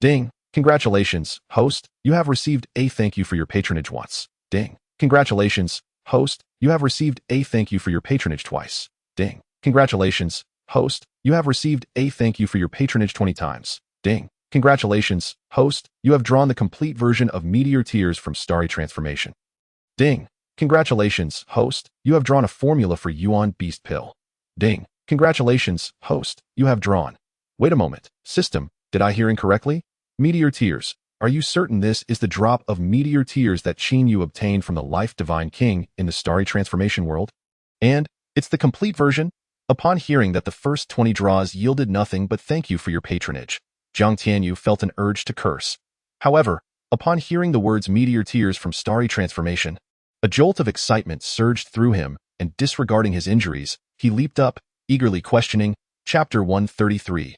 S1: Ding! Congratulations, host, you have received a thank you for your patronage once. Ding! Congratulations, host, you have received a thank you for your patronage twice. Ding! Congratulations, host, you have received a thank you for your patronage 20 times. Ding! Congratulations, host, you have drawn the complete version of Meteor Tears from Starry Transformation. Ding! Congratulations, host. You have drawn a formula for Yuan Beast Pill. Ding. Congratulations, host. You have drawn. Wait a moment. System, did I hear incorrectly? Meteor tears. Are you certain this is the drop of meteor tears that Qinyu obtained from the life divine king in the starry transformation world? And it's the complete version? Upon hearing that the first 20 draws yielded nothing but thank you for your patronage, Jiang Tianyu felt an urge to curse. However, upon hearing the words meteor tears from starry transformation, a jolt of excitement surged through him, and disregarding his injuries, he leaped up, eagerly questioning, Chapter 133.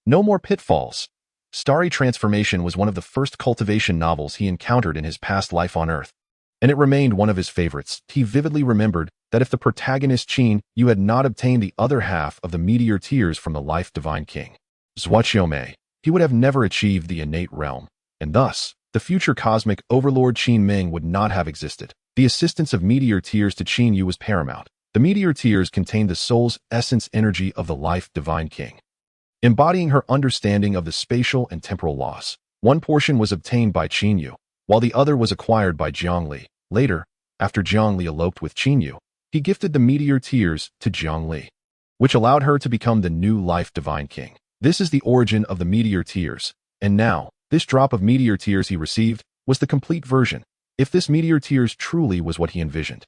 S1: No more pitfalls. Starry Transformation was one of the first cultivation novels he encountered in his past life on Earth, and it remained one of his favorites. He vividly remembered that if the protagonist Qinyu had not obtained the other half of the meteor tears from the life divine king, Zhuaqiumei, he would have never achieved the innate realm, and thus, the future cosmic overlord Qin Ming would not have existed. The assistance of meteor tears to Qinyu was paramount. The meteor tears contained the soul's essence energy of the life divine king, embodying her understanding of the spatial and temporal laws. One portion was obtained by Qinyu, while the other was acquired by Jiangli. Later, after Jiangli eloped with Qinyu, he gifted the meteor tears to Jiangli, which allowed her to become the new life divine king. This is the origin of the meteor tears, and now, this drop of meteor tears he received was the complete version. If this meteor tears truly was what he envisioned,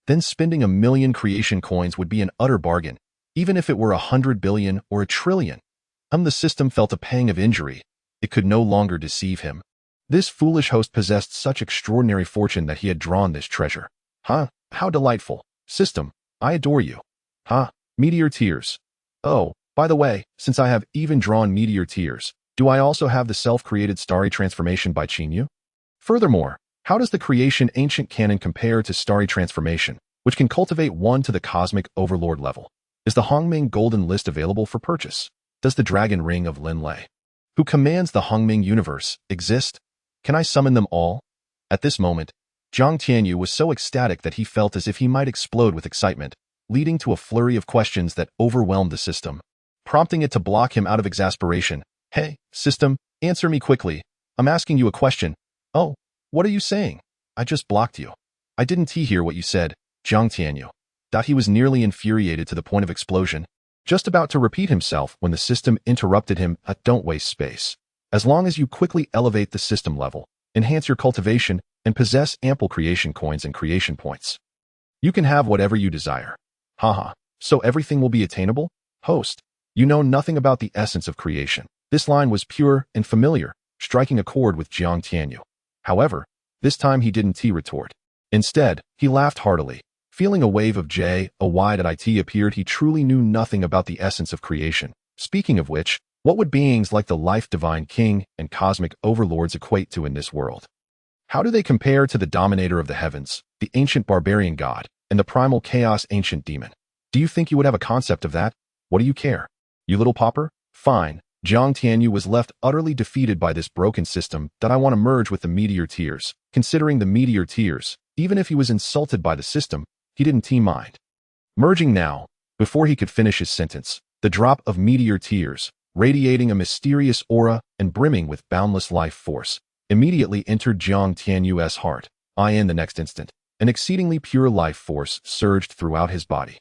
S1: then spending 1,000,000 creation coins would be an utter bargain, even if it were 100 billion or 1,000,000,000,000. The system felt a pang of injury. It could no longer deceive him. This foolish host possessed such extraordinary fortune that he had drawn this treasure. Huh? How delightful. System, I adore you. Huh? Meteor tears. Oh, by the way, since I have even drawn meteor tears, do I also have the self-created starry transformation by Qinyu? Furthermore, how does the creation ancient canon compare to starry transformation, which can cultivate one to the cosmic overlord level? Is the Hongming Golden List available for purchase? Does the Dragon Ring of Linlei, who commands the Hongming universe, exist? Can I summon them all? At this moment, Jiang Tianyu was so ecstatic that he felt as if he might explode with excitement, leading to a flurry of questions that overwhelmed the system, prompting it to block him out of exasperation. Hey, system, answer me quickly. I'm asking you a question. Oh, what are you saying? I just blocked you. I didn't hear what you said, Jiang Tianyu. That he was nearly infuriated to the point of explosion, just about to repeat himself when the system interrupted him. Don't waste space. As long as you quickly elevate the system level, enhance your cultivation, and possess ample creation coins and creation points, you can have whatever you desire. Haha, so everything will be attainable? Host, you know nothing about the essence of creation. This line was pure and familiar, striking a chord with Jiang Tianyu. However, this time he didn't retort. Instead, he laughed heartily. Feeling a wave of joy that appeared, he truly knew nothing about the essence of creation. Speaking of which, what would beings like the life divine king and cosmic overlords equate to in this world? How do they compare to the dominator of the heavens, the ancient barbarian god, and the primal chaos ancient demon? Do you think you would have a concept of that? What do you care? You little pauper? Fine. Jiang Tianyu was left utterly defeated by this broken system that I want to merge with the meteor tears. Considering the meteor tears, even if he was insulted by the system, he didn't mind merging now. Before he could finish his sentence, the drop of meteor tears, radiating a mysterious aura and brimming with boundless life force, immediately entered Jiang Tianyu's heart. In the next instant, an exceedingly pure life force surged throughout his body,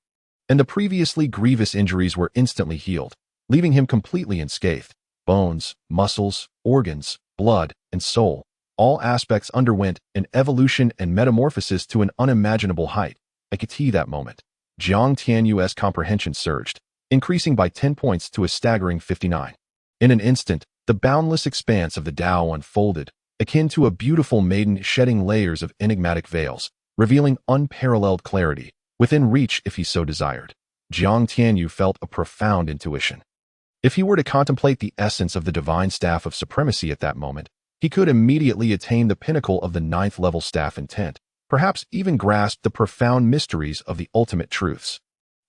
S1: and the previously grievous injuries were instantly healed, leaving him completely unscathed. Bones, muscles, organs, blood, and soul, all aspects underwent an evolution and metamorphosis to an unimaginable height. I could see that moment. Jiang Tianyu's comprehension surged, increasing by 10 points to a staggering 59. In an instant, the boundless expanse of the Tao unfolded, akin to a beautiful maiden shedding layers of enigmatic veils, revealing unparalleled clarity, within reach if he so desired. Jiang Tianyu felt a profound intuition. If he were to contemplate the essence of the divine staff of supremacy at that moment, he could immediately attain the pinnacle of the 9th level staff intent, perhaps even grasp the profound mysteries of the ultimate truths.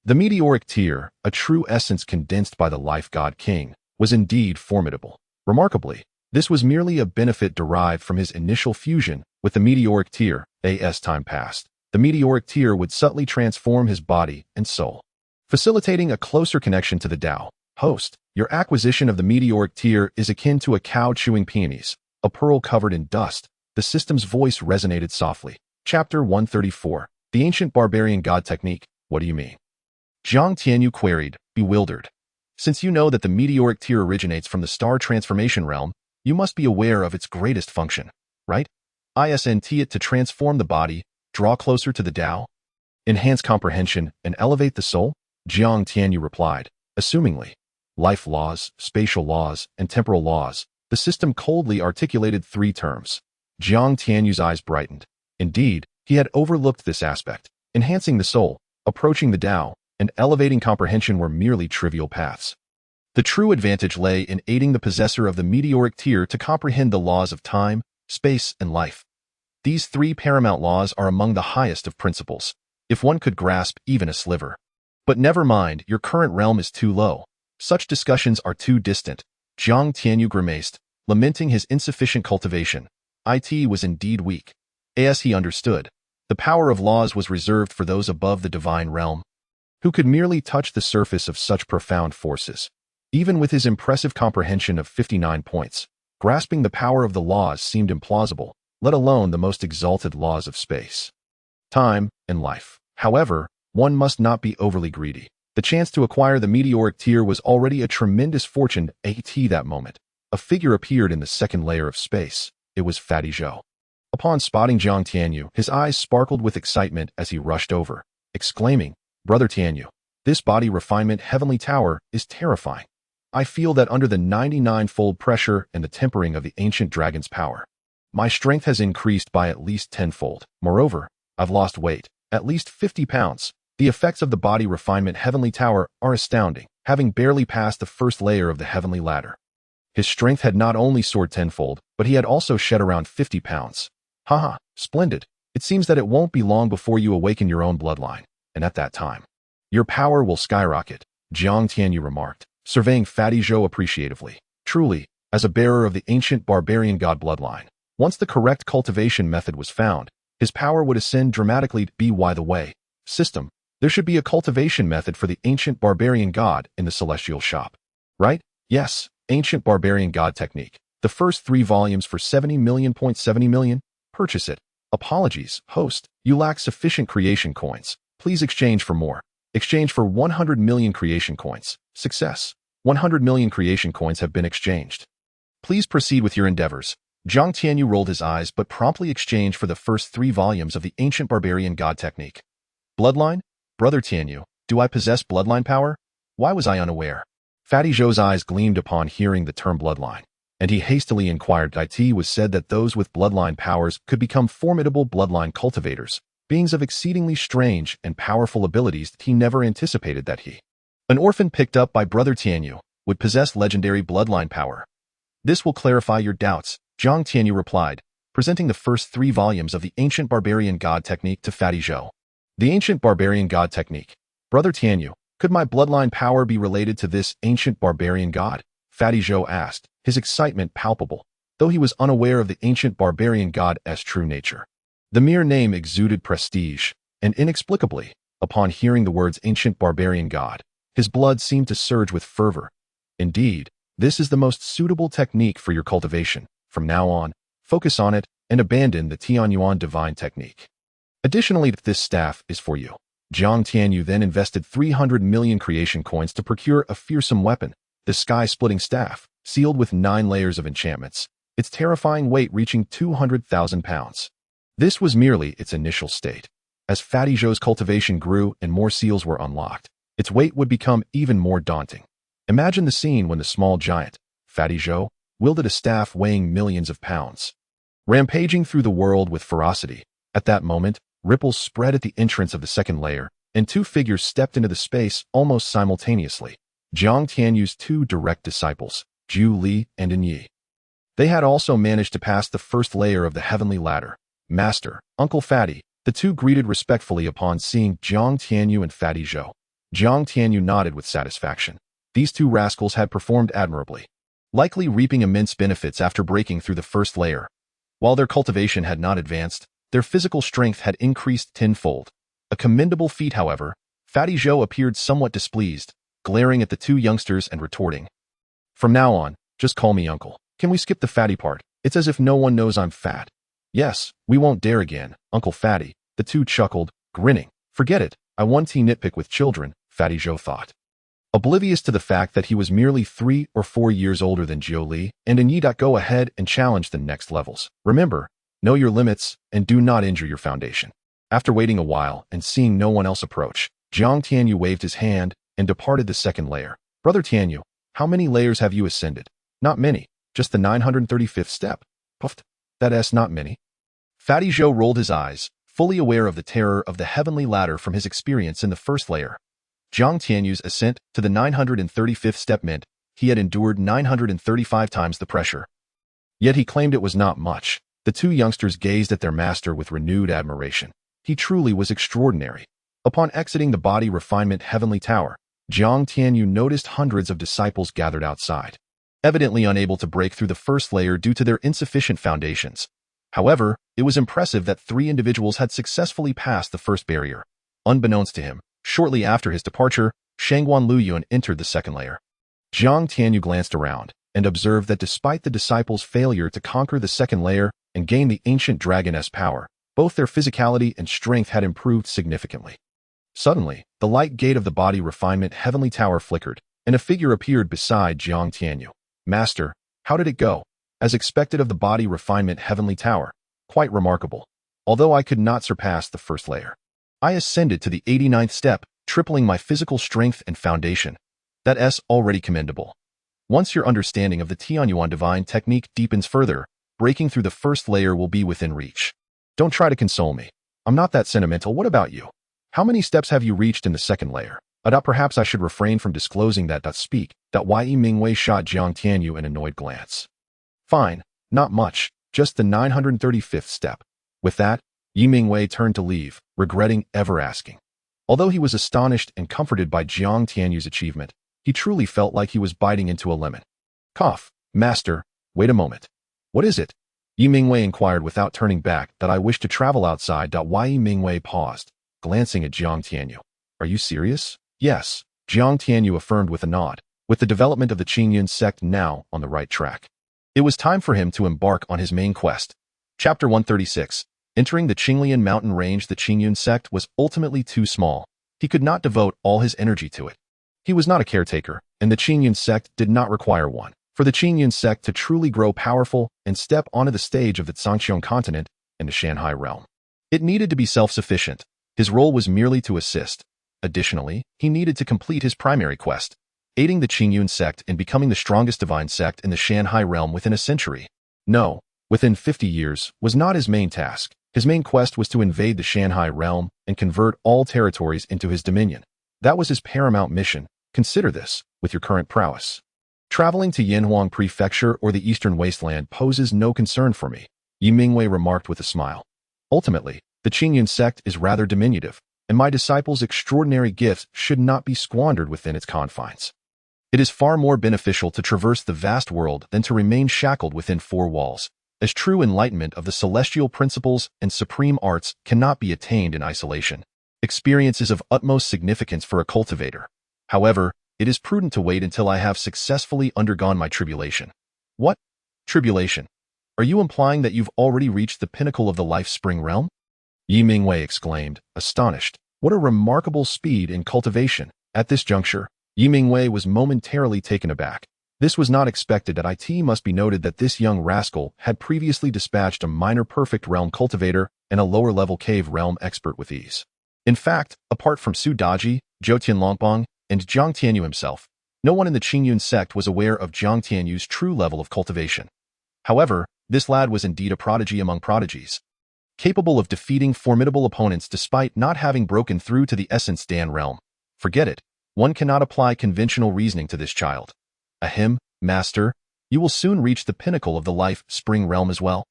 S1: The meteoric tear, a true essence condensed by the life god king, was indeed formidable. Remarkably, this was merely a benefit derived from his initial fusion with the meteoric tear. As time passed, the meteoric tear would subtly transform his body and soul, facilitating a closer connection to the Tao. Host, your acquisition of the meteoric tear is akin to a cow chewing peonies, a pearl covered in dust. The system's voice resonated softly. Chapter 134. The Ancient Barbarian God Technique. What do you mean? Zhang Tianyu queried, bewildered. Since you know that the meteoric tear originates from the star transformation realm, you must be aware of its greatest function, right? Isnt it to transform the body, draw closer to the Tao, enhance comprehension, and elevate the soul? Zhang Tianyu replied, assumingly. Life laws, spatial laws, and temporal laws. The system coldly articulated three terms. Zhang Tianyu's eyes brightened. Indeed, he had overlooked this aspect. Enhancing the soul, approaching the Tao, and elevating comprehension were merely trivial paths. The true advantage lay in aiding the possessor of the meteoric tear to comprehend the laws of time, space, and life. These three paramount laws are among the highest of principles, if one could grasp even a sliver. But never mind, your current realm is too low. Such discussions are too distant. Zhang Tianyu grimaced, lamenting his insufficient cultivation. It was indeed weak. As he understood, the power of laws was reserved for those above the divine realm, who could merely touch the surface of such profound forces. Even with his impressive comprehension of 59 points, grasping the power of the laws seemed implausible, let alone the most exalted laws of space, time, and life. However, one must not be overly greedy. The chance to acquire the meteoric tear was already a tremendous fortune. At that moment, a figure appeared in the second layer of space. It was Fatty Zhou. Upon spotting Zhang Tianyu, his eyes sparkled with excitement as he rushed over, exclaiming, Brother Tianyu, this body refinement heavenly tower is terrifying. I feel that under the 99-fold pressure and the tempering of the ancient dragon's power, my strength has increased by at least 10-fold. Moreover, I've lost weight, at least 50 pounds. The effects of the body refinement heavenly tower are astounding, having barely passed the first layer of the heavenly ladder. His strength had not only soared 10-fold, but he had also shed around 50 pounds. Haha, splendid. It seems that it won't be long before you awaken your own bloodline, and at that time, your power will skyrocket, Zhang Tianyu remarked, surveying Fatty Zhou appreciatively. Truly, as a bearer of the ancient barbarian god bloodline, once the correct cultivation method was found, his power would ascend dramatically. By the way, system, there should be a cultivation method for the ancient barbarian god in the celestial shop. Right? Yes, ancient barbarian god technique. The first 3 volumes for 70 million. Purchase it. Apologies, host. You lack sufficient creation coins. Please exchange for more. Exchange for 100 million creation coins. Success. 100 million creation coins have been exchanged. Please proceed with your endeavors. Zhang Tianyu rolled his eyes but promptly exchanged for the first 3 volumes of the ancient barbarian god technique. Bloodline? Brother Tianyu, do I possess bloodline power? Why was I unaware? Fatty Zhou's eyes gleamed upon hearing the term bloodline, and he hastily inquired. It was said that those with bloodline powers could become formidable bloodline cultivators, beings of exceedingly strange and powerful abilities. He never anticipated that he, an orphan picked up by Brother Tianyu, would possess legendary bloodline power. This will clarify your doubts, Zhang Tianyu replied, presenting the first 3 volumes of the ancient barbarian god technique to Fatty Zhou. The ancient barbarian god technique. Brother Tianyu, could my bloodline power be related to this ancient barbarian god? Fatty Zhou asked, his excitement palpable, though he was unaware of the ancient barbarian god's true nature. The mere name exuded prestige, and inexplicably, upon hearing the words ancient barbarian god, his blood seemed to surge with fervor. Indeed, this is the most suitable technique for your cultivation. From now on, focus on it and abandon the Tianyuan divine technique. Additionally, this staff is for you. Zhang Tianyu then invested 300 million creation coins to procure a fearsome weapon, the sky-splitting staff, sealed with 9 layers of enchantments, its terrifying weight reaching 200,000 pounds. This was merely its initial state. As Fatty Zhou's cultivation grew and more seals were unlocked, its weight would become even more daunting. Imagine the scene when the small giant, Fatty Zhou, wielded a staff weighing millions of pounds, rampaging through the world with ferocity. At that moment, ripples spread at the entrance of the second layer, and 2 figures stepped into the space almost simultaneously. Zhang Tianyu's 2 direct disciples, Zhu Li and Yi. They had also managed to pass the first layer of the heavenly ladder. Master, Uncle Fatty, the 2 greeted respectfully upon seeing Zhang Tianyu and Fatty Zhou. Zhang Tianyu nodded with satisfaction. These 2 rascals had performed admirably, likely reaping immense benefits after breaking through the first layer. While their cultivation had not advanced, their physical strength had increased 10-fold. A commendable feat, however. Fatty Zhou appeared somewhat displeased, glaring at the 2 youngsters and retorting, From now on, just call me uncle. Can we skip the fatty part? It's as if no one knows I'm fat. Yes, we won't dare again, Uncle Fatty. The two chuckled, grinning. Forget it, I want to nitpick with children, Fatty Zhou thought. Oblivious to the fact that he was merely 3 or 4 years older than Zhou Li, and Yi. Go ahead and challenge the next levels. Remember, know your limits and do not injure your foundation. After waiting a while and seeing no one else approach, Jiang Tianyu waved his hand and departed the second layer. Brother Tianyu, how many layers have you ascended? Not many, just the 935th step. Puffed. That's not many. Fatty Zhou rolled his eyes, fully aware of the terror of the heavenly ladder from his experience in the first layer. Jiang Tianyu's ascent to the 935th step meant he had endured 935 times the pressure. Yet he claimed it was not much. The two youngsters gazed at their master with renewed admiration. He truly was extraordinary. Upon exiting the body refinement heavenly tower, Jiang Tianyu noticed hundreds of disciples gathered outside, evidently unable to break through the first layer due to their insufficient foundations. However, it was impressive that 3 individuals had successfully passed the first barrier. Unbeknownst to him, shortly after his departure, Shangguan Luyuan entered the second layer. Jiang Tianyu glanced around and observed that despite the disciples' failure to conquer the second layer and gain the ancient dragoness power, both their physicality and strength had improved significantly. Suddenly, the light gate of the body refinement heavenly tower flickered, and a figure appeared beside Jiang Tianyu. Master, how did it go? As expected of the body refinement heavenly tower, quite remarkable. Although I could not surpass the first layer, I ascended to the 89th step, tripling my physical strength and foundation. That's already commendable. Once your understanding of the Tianyuan divine technique deepens further, breaking through the first layer will be within reach. Don't try to console me. I'm not that sentimental. What about you? How many steps have you reached in the second layer? Perhaps I should refrain from disclosing that. Speak. Yi Mingwei shot Jiang Tianyu an annoyed glance. Fine, not much, just the 935th step. With that, Yi Mingwei turned to leave, regretting ever asking. Although he was astonished and comforted by Jiang Tianyu's achievement, he truly felt like he was biting into a lemon. Cough, master, wait a moment. What is it? Yi Mingwei inquired without turning back. I wish to travel outside. Yi Mingwei paused, glancing at Jiang Tianyu. Are you serious? Yes, Jiang Tianyu affirmed with a nod, with the development of the Qingyun Sect now on the right track. It was time for him to embark on his main quest. Chapter 136. Entering the Qinglian mountain range, the Qingyun Sect was ultimately too small. He could not devote all his energy to it. He was not a caretaker, and the Qingyun Sect did not require one. For the Qingyun Sect to truly grow powerful and step onto the stage of the Zhangqiang continent and the Shanhai realm, it needed to be self-sufficient. His role was merely to assist. Additionally, he needed to complete his primary quest, aiding the Qingyun Sect in becoming the strongest divine sect in the Shanhai realm within a century. No, within 50 years was not his main task. His main quest was to invade the Shanhai realm and convert all territories into his dominion. That was his paramount mission. Consider this, with your current prowess. Traveling to Yanhuang Prefecture or the Eastern Wasteland poses no concern for me, Yi Mingwei remarked with a smile. Ultimately, the Qingyun Sect is rather diminutive, and my disciples' extraordinary gifts should not be squandered within its confines. It is far more beneficial to traverse the vast world than to remain shackled within 4 walls, as true enlightenment of the celestial principles and supreme arts cannot be attained in isolation. Experience is of utmost significance for a cultivator. However, it is prudent to wait until I have successfully undergone my tribulation. What? Tribulation? Are you implying that you've already reached the pinnacle of the life spring realm? Yi Mingwei exclaimed, astonished. What a remarkable speed in cultivation. At this juncture, Yi Mingwei was momentarily taken aback. This was not expected. It must be noted that this young rascal had previously dispatched a minor perfect realm cultivator and a lower-level cave realm expert with ease. In fact, apart from Su Daji, Zhou Tianlongpong, and Jiang Tianyu himself, no one in the Qingyun Sect was aware of Jiang Tianyu's true level of cultivation. However, this lad was indeed a prodigy among prodigies, capable of defeating formidable opponents despite not having broken through to the Essence Dan realm. Forget it. One cannot apply conventional reasoning to this child. Ahem, master, you will soon reach the pinnacle of the life spring realm as well.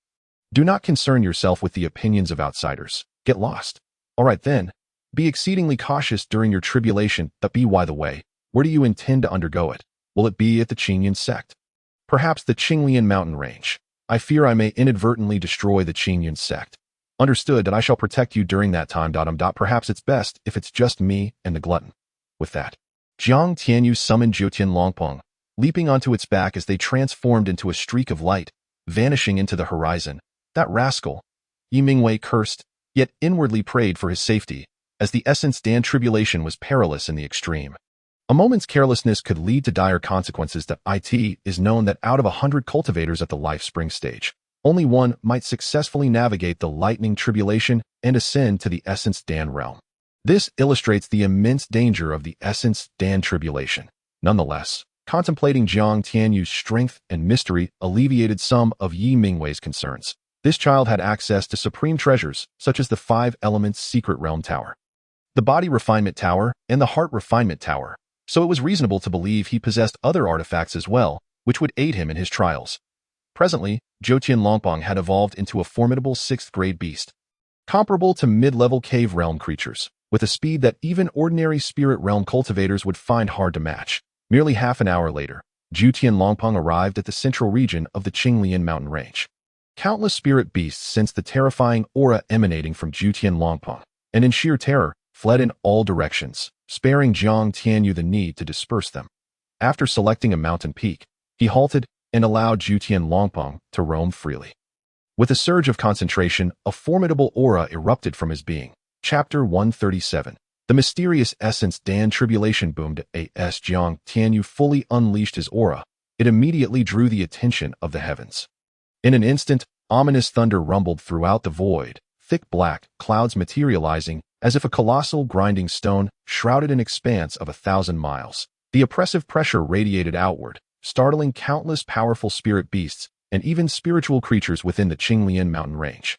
S1: Do not concern yourself with the opinions of outsiders. Get lost. All right then. Be exceedingly cautious during your tribulation. By the way, where do you intend to undergo it? Will it be at the Qingyun Sect? Perhaps the Qinglian mountain range. I fear I may inadvertently destroy the Qingyun Sect. Understood. I shall protect you during that time. Perhaps it's best if it's just me and the glutton. With that, Jiang Tianyu summoned Zhou Tianlongpong, leaping onto its back as they transformed into a streak of light, vanishing into the horizon. That rascal, Yi Mingwei cursed, yet inwardly prayed for his safety, as the essence Dan tribulation was perilous in the extreme. A moment's carelessness could lead to dire consequences. That it is known that out of 100 cultivators at the life spring stage, only one might successfully navigate the lightning tribulation and ascend to the essence Dan realm. This illustrates the immense danger of the essence Dan tribulation. Nonetheless, contemplating Jiang Tianyu's strength and mystery alleviated some of Yi Mingwei's concerns. This child had access to supreme treasures, such as the 5 Elements Secret Realm Tower, the Body Refinement Tower, and the Heart Refinement Tower, so it was reasonable to believe he possessed other artifacts as well, which would aid him in his trials. Presently, Zhoutian Longpong had evolved into a formidable 6th-grade beast, comparable to mid-level cave realm creatures, with a speed that even ordinary spirit realm cultivators would find hard to match. Merely half an hour later, Zhoutian Longpong arrived at the central region of the Qinglian mountain range. Countless spirit beasts sensed the terrifying aura emanating from Zhoutian Longpong, and in sheer terror, fled in all directions, sparing Jiang Tianyu the need to disperse them. After selecting a mountain peak, he halted and allowed Zhoutian Longpong to roam freely. With a surge of concentration, a formidable aura erupted from his being. Chapter 137. The mysterious essence Dan tribulation boomed as Jiang Tianyu fully unleashed his aura. It immediately drew the attention of the heavens. In an instant, ominous thunder rumbled throughout the void, thick black clouds materializing as if a colossal grinding stone shrouded an expanse of 1,000 miles. The oppressive pressure radiated outward, startling countless powerful spirit beasts and even spiritual creatures within the Qinglian mountain range.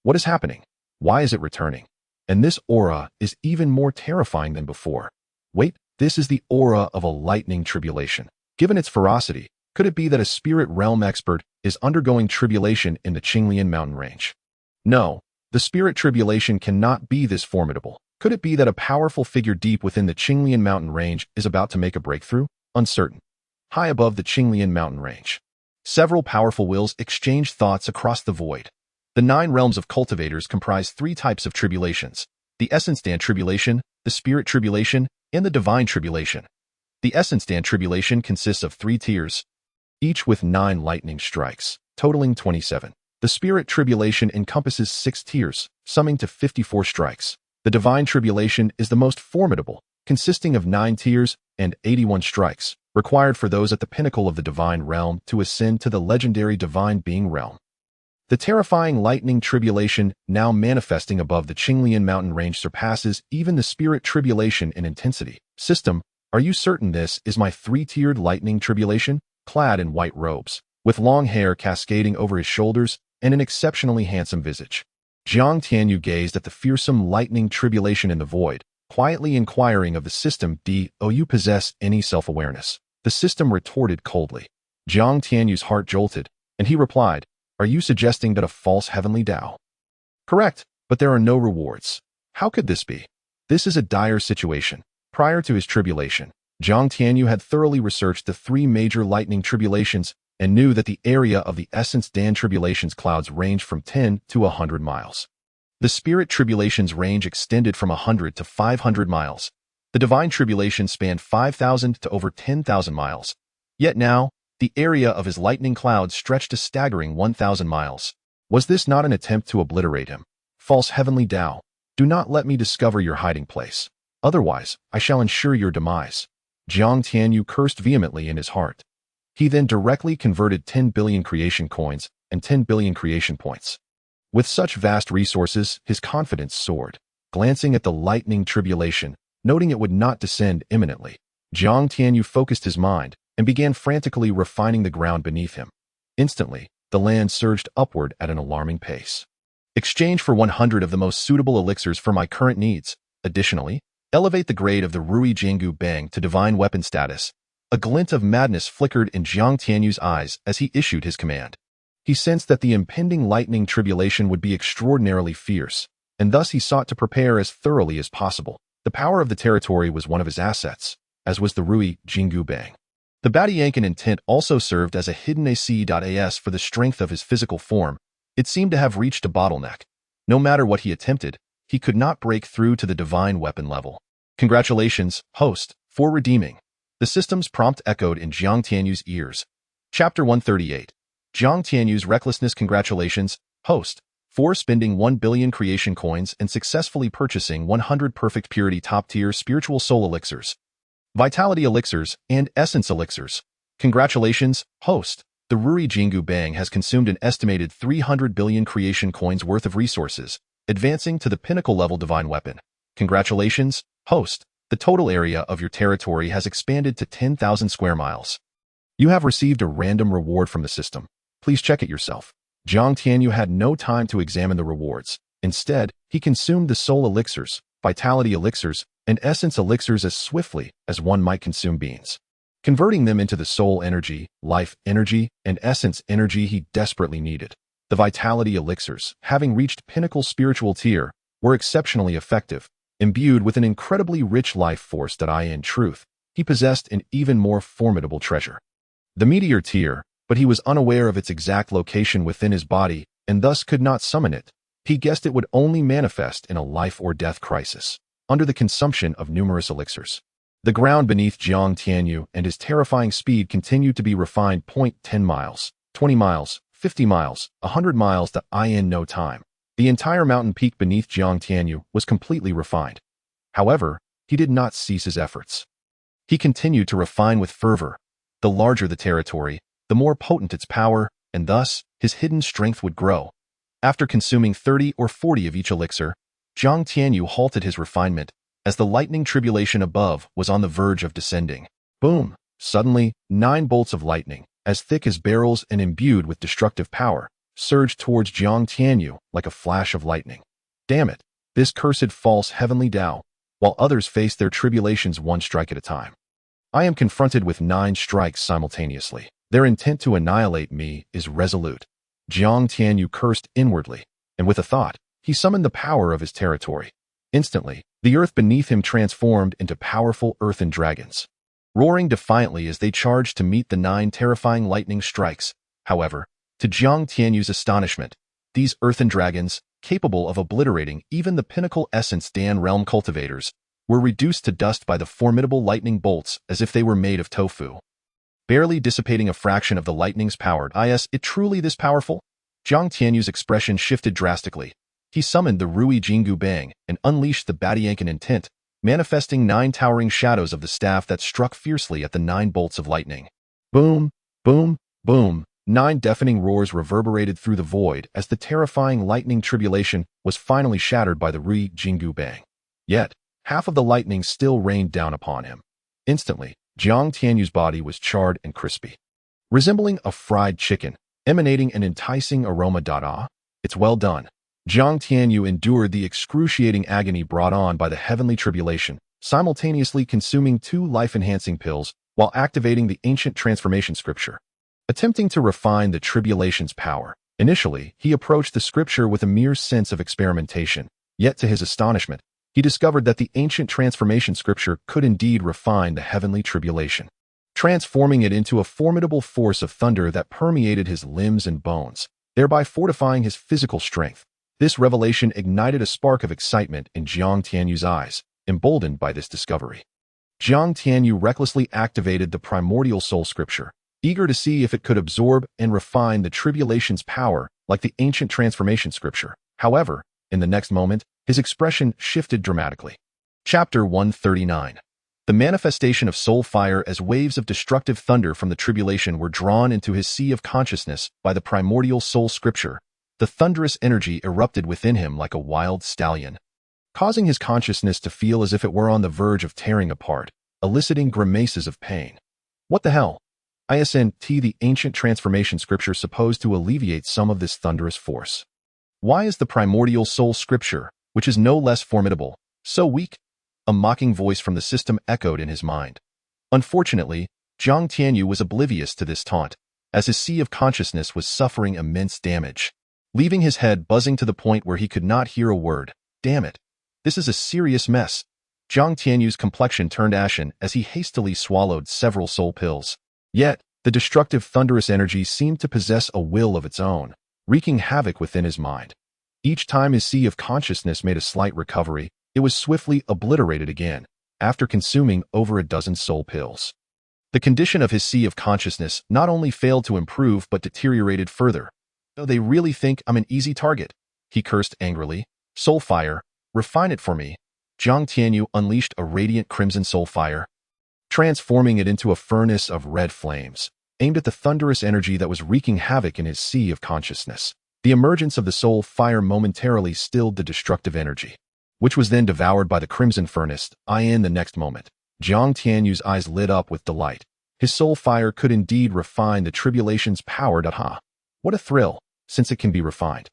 S1: What is happening? Why is it returning? And this aura is even more terrifying than before. Wait, this is the aura of a lightning tribulation. Given its ferocity, could it be that a spirit realm expert is undergoing tribulation in the Qinglian mountain range? No. The spirit tribulation cannot be this formidable. Could it be that a powerful figure deep within the Qinglian mountain range is about to make a breakthrough? Uncertain. High above the Qinglian mountain range, several powerful wills exchanged thoughts across the void. The 9 realms of cultivators comprise 3 types of tribulations: the Essence Dan tribulation, the Spirit tribulation, and the Divine tribulation. The Essence Dan tribulation consists of 3 tiers, each with 9 lightning strikes, totaling 27. The Spirit tribulation encompasses 6 tiers, summing to 54 strikes. The Divine tribulation is the most formidable, consisting of 9 tiers and 81 strikes, required for those at the pinnacle of the Divine realm to ascend to the legendary Divine Being realm. The terrifying lightning tribulation, now manifesting above the Qinglian mountain range, surpasses even the Spirit tribulation in intensity. System, are you certain this is my 3-tiered lightning tribulation? Clad in white robes, with long hair cascading over his shoulders and an exceptionally handsome visage, Jiang Tianyu gazed at the fearsome lightning tribulation in the void, quietly inquiring of the system, "Do you possess any self-awareness?" The system retorted coldly. Jiang Tianyu's heart jolted, and he replied, "Are you suggesting that a false heavenly Tao?" "Correct, but there are no rewards." "How could this be?" "This is a dire situation." Prior to his tribulation, Jiang Tianyu had thoroughly researched the 3 major lightning tribulations and knew that the area of the Essence Dan tribulation's clouds ranged from 10 to 100 miles. The Spirit tribulation's range extended from 100 to 500 miles. The Divine tribulation spanned 5,000 to over 10,000 miles. Yet now, the area of his lightning clouds stretched a staggering 1,000 miles. Was this not an attempt to obliterate him? False heavenly Tao, do not let me discover your hiding place. Otherwise, I shall ensure your demise. Jiang Tianyu cursed vehemently in his heart. He then directly converted 10 billion creation coins and 10 billion creation points. With such vast resources, his confidence soared. Glancing at the lightning tribulation, noting it would not descend imminently, Jiang Tianyu focused his mind and began frantically refining the ground beneath him. Instantly, the land surged upward at an alarming pace. Exchange for 100 of the most suitable elixirs for my current needs. Additionally, elevate the grade of the Ruyi Jingu Bang to divine weapon status. A glint of madness flickered in Jiang Tianyu's eyes as he issued his command. He sensed that the impending lightning tribulation would be extraordinarily fierce, and thus he sought to prepare as thoroughly as possible. The power of the territory was one of his assets, as was the Ruyi Jingu Bang. The Badiankan intent also served as a hidden AC.as for the strength of his physical form. It seemed to have reached a bottleneck. No matter what he attempted, he could not break through to the divine weapon level. Congratulations, host, for redeeming. The system's prompt echoed in Jiang Tianyu's ears. Chapter 138. Jiang Tianyu's recklessness. Congratulations, host, 4. Spending 1 billion creation coins and successfully purchasing 100 perfect purity top-tier spiritual soul elixirs, vitality elixirs, and essence elixirs. Congratulations, host. The Ruyi Jingu Bang has consumed an estimated 300 billion creation coins worth of resources, advancing to the pinnacle level divine weapon. Congratulations, host. The total area of your territory has expanded to 10,000 square miles. You have received a random reward from the system. Please check it yourself. Jiang Tianyu had no time to examine the rewards. Instead, he consumed the soul elixirs, vitality elixirs, and essence elixirs as swiftly as one might consume beans. Converting them into the soul energy, life energy, and essence energy he desperately needed. The vitality elixirs, having reached pinnacle spiritual tier, were exceptionally effective, imbued with an incredibly rich life force that in truth, he possessed an even more formidable treasure. The meteor tier, but he was unaware of its exact location within his body and thus could not summon it. He guessed it would only manifest in a life or death crisis, under the consumption of numerous elixirs. The ground beneath Jiang Tianyu and his terrifying speed continued to be refined. 10 miles, 20 miles, 50 miles, 100 miles to in no time. The entire mountain peak beneath Jiang Tianyu was completely refined. However, he did not cease his efforts. He continued to refine with fervor. The larger the territory, the more potent its power, and thus, his hidden strength would grow. After consuming 30 or 40 of each elixir, Jiang Tianyu halted his refinement, as the lightning tribulation above was on the verge of descending. Boom! Suddenly, 9 bolts of lightning, as thick as barrels and imbued with destructive power, surged towards Jiang Tianyu like a flash of lightning. Damn it! This cursed false heavenly Tao, while others face their tribulations one strike at a time. I am confronted with 9 strikes simultaneously. Their intent to annihilate me is resolute. Jiang Tianyu cursed inwardly, and with a thought, he summoned the power of his territory. Instantly, the earth beneath him transformed into powerful earthen dragons, roaring defiantly as they charged to meet the 9 terrifying lightning strikes. However, to Jiang Tianyu's astonishment, these earthen dragons, capable of obliterating even the pinnacle essence Dan realm cultivators, were reduced to dust by the formidable lightning bolts as if they were made of tofu. Barely dissipating a fraction of the lightning's power. Is it truly this powerful? Jiang Tianyu's expression shifted drastically. He summoned the Ruyi Jingu Bang and unleashed the Badiankan intent, manifesting 9 towering shadows of the staff that struck fiercely at the 9 bolts of lightning. Boom, boom, boom. 9 deafening roars reverberated through the void as the terrifying lightning tribulation was finally shattered by the Ruyi Jingu Bang. Yet, half of the lightning still rained down upon him. Instantly, Jiang Tianyu's body was charred and crispy, resembling a fried chicken, emanating an enticing aroma. It's well done. Jiang Tianyu endured the excruciating agony brought on by the heavenly tribulation, simultaneously consuming 2 life-enhancing pills while activating the ancient transformation scripture. Attempting to refine the tribulation's power, initially, he approached the scripture with a mere sense of experimentation, yet to his astonishment, he discovered that the ancient transformation scripture could indeed refine the heavenly tribulation, transforming it into a formidable force of thunder that permeated his limbs and bones, thereby fortifying his physical strength. This revelation ignited a spark of excitement in Jiang Tianyu's eyes, emboldened by this discovery. Jiang Tianyu recklessly activated the primordial soul scripture, eager to see if it could absorb and refine the tribulation's power like the ancient transformation scripture. However, in the next moment, his expression shifted dramatically. Chapter 139. The manifestation of soul fire as waves of destructive thunder from the tribulation were drawn into his sea of consciousness by the primordial soul scripture. The thunderous energy erupted within him like a wild stallion, causing his consciousness to feel as if it were on the verge of tearing apart, eliciting grimaces of pain. What the hell? Isn't the ancient transformation scripture supposed to alleviate some of this thunderous force? Why is the primordial soul scripture, which is no less formidable, so weak? A mocking voice from the system echoed in his mind. Unfortunately, Jiang Tianyu was oblivious to this taunt, as his sea of consciousness was suffering immense damage, leaving his head buzzing to the point where he could not hear a word. Damn it. This is a serious mess. Jiang Tianyu's complexion turned ashen as he hastily swallowed several soul pills. Yet, the destructive thunderous energy seemed to possess a will of its own, wreaking havoc within his mind. Each time his sea of consciousness made a slight recovery, it was swiftly obliterated again, after consuming over a dozen soul pills. The condition of his sea of consciousness not only failed to improve but deteriorated further. So they really think I'm an easy target. he cursed angrily. Soul fire, refine it for me. Jiang Tianyu unleashed a radiant crimson soul fire, transforming it into a furnace of red flames, aimed at the thunderous energy that was wreaking havoc in his sea of consciousness. The emergence of the soul fire momentarily stilled the destructive energy, which was then devoured by the crimson furnace. In the next moment, Jiang Tianyu's eyes lit up with delight. His soul fire could indeed refine the tribulation's power. What a thrill, since it can be refined.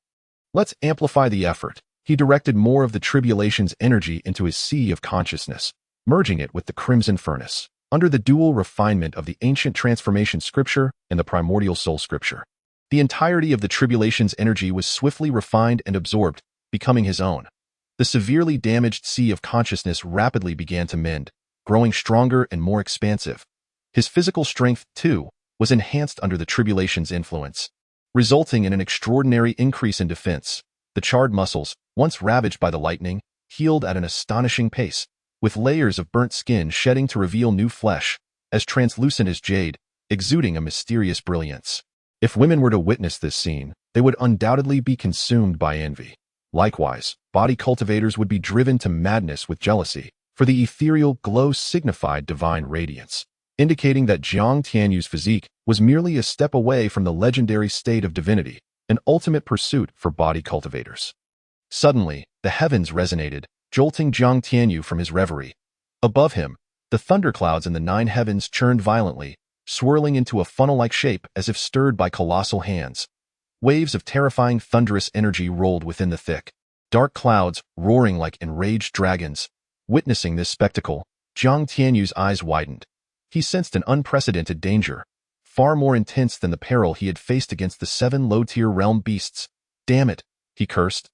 S1: Let's amplify the effort. He directed more of the tribulation's energy into his sea of consciousness, merging it with the crimson furnace, under the dual refinement of the ancient transformation scripture and the primordial soul scripture. The entirety of the tribulation's energy was swiftly refined and absorbed, becoming his own. The severely damaged sea of consciousness rapidly began to mend, growing stronger and more expansive. His physical strength, too, was enhanced under the tribulation's influence, resulting in an extraordinary increase in defense. The charred muscles, once ravaged by the lightning, healed at an astonishing pace, with layers of burnt skin shedding to reveal new flesh, as translucent as jade, exuding a mysterious brilliance. If women were to witness this scene, they would undoubtedly be consumed by envy. Likewise, body cultivators would be driven to madness with jealousy, for the ethereal glow signified divine radiance, indicating that Jiang Tianyu's physique was merely a step away from the legendary state of divinity, an ultimate pursuit for body cultivators. Suddenly, the heavens resonated, jolting Jiang Tianyu from his reverie. Above him, the thunderclouds in the 9 heavens churned violently, swirling into a funnel-like shape as if stirred by colossal hands. Waves of terrifying thunderous energy rolled within the thick, dark clouds, roaring like enraged dragons. Witnessing this spectacle, Jiang Tianyu's eyes widened. He sensed an unprecedented danger, far more intense than the peril he had faced against the 7 low-tier realm beasts. Damn it, he cursed.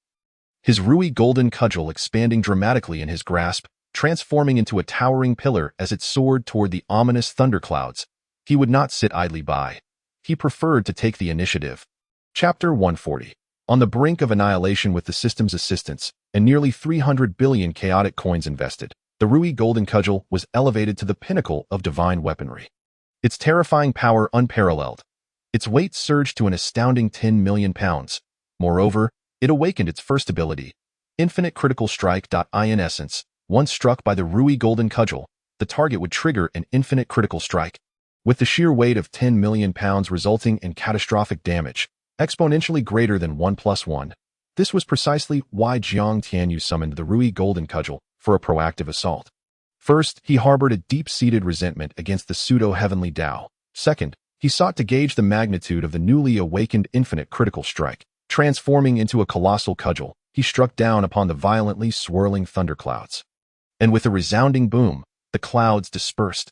S1: His Ruyi golden cudgel expanding dramatically in his grasp, transforming into a towering pillar as it soared toward the ominous thunderclouds. He would not sit idly by. He preferred to take the initiative. Chapter 140. On the brink of annihilation with the system's assistance, and nearly 300 billion chaotic coins invested, the Ruyi golden cudgel was elevated to the pinnacle of divine weaponry. Its terrifying power unparalleled. Its weight surged to an astounding 10 million pounds. Moreover, it awakened its first ability, infinite critical strike. In essence, once struck by the Ruyi golden cudgel, the target would trigger an infinite critical strike, with the sheer weight of 10 million pounds resulting in catastrophic damage, exponentially greater than 1+1. This was precisely why Jiang Tianyu summoned the Ruyi golden cudgel for a proactive assault. First, he harbored a deep-seated resentment against the pseudo-heavenly Tao. Second, he sought to gauge the magnitude of the newly awakened infinite critical strike. Transforming into a colossal cudgel, he struck down upon the violently swirling thunderclouds. And with a resounding boom, the clouds dispersed.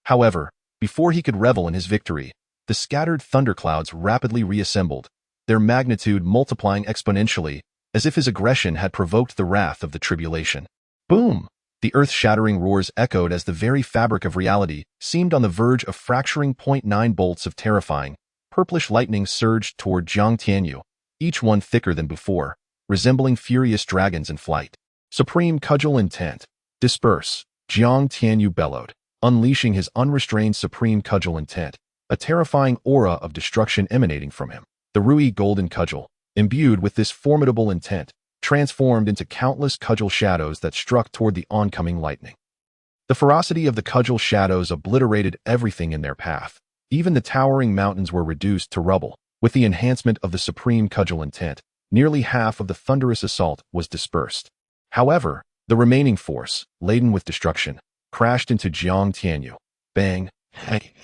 S1: However, before he could revel in his victory, the scattered thunderclouds rapidly reassembled, their magnitude multiplying exponentially, as if his aggression had provoked the wrath of the tribulation. Boom! The earth-shattering roars echoed as the very fabric of reality seemed on the verge of fracturing. 9 bolts of terrifying, purplish lightning surged toward Jiang Tianyu, each one thicker than before, resembling furious dragons in flight. Supreme cudgel intent. Disperse, Jiang Tianyu bellowed, unleashing his unrestrained supreme cudgel intent, a terrifying aura of destruction emanating from him. The Ruyi golden cudgel, imbued with this formidable intent, transformed into countless cudgel shadows that struck toward the oncoming lightning. The ferocity of the cudgel shadows obliterated everything in their path. Even the towering mountains were reduced to rubble. With the enhancement of the supreme cudgel intent, nearly half of the thunderous assault was dispersed. However, the remaining force, laden with destruction, crashed into Jiang Tianyu. Bang!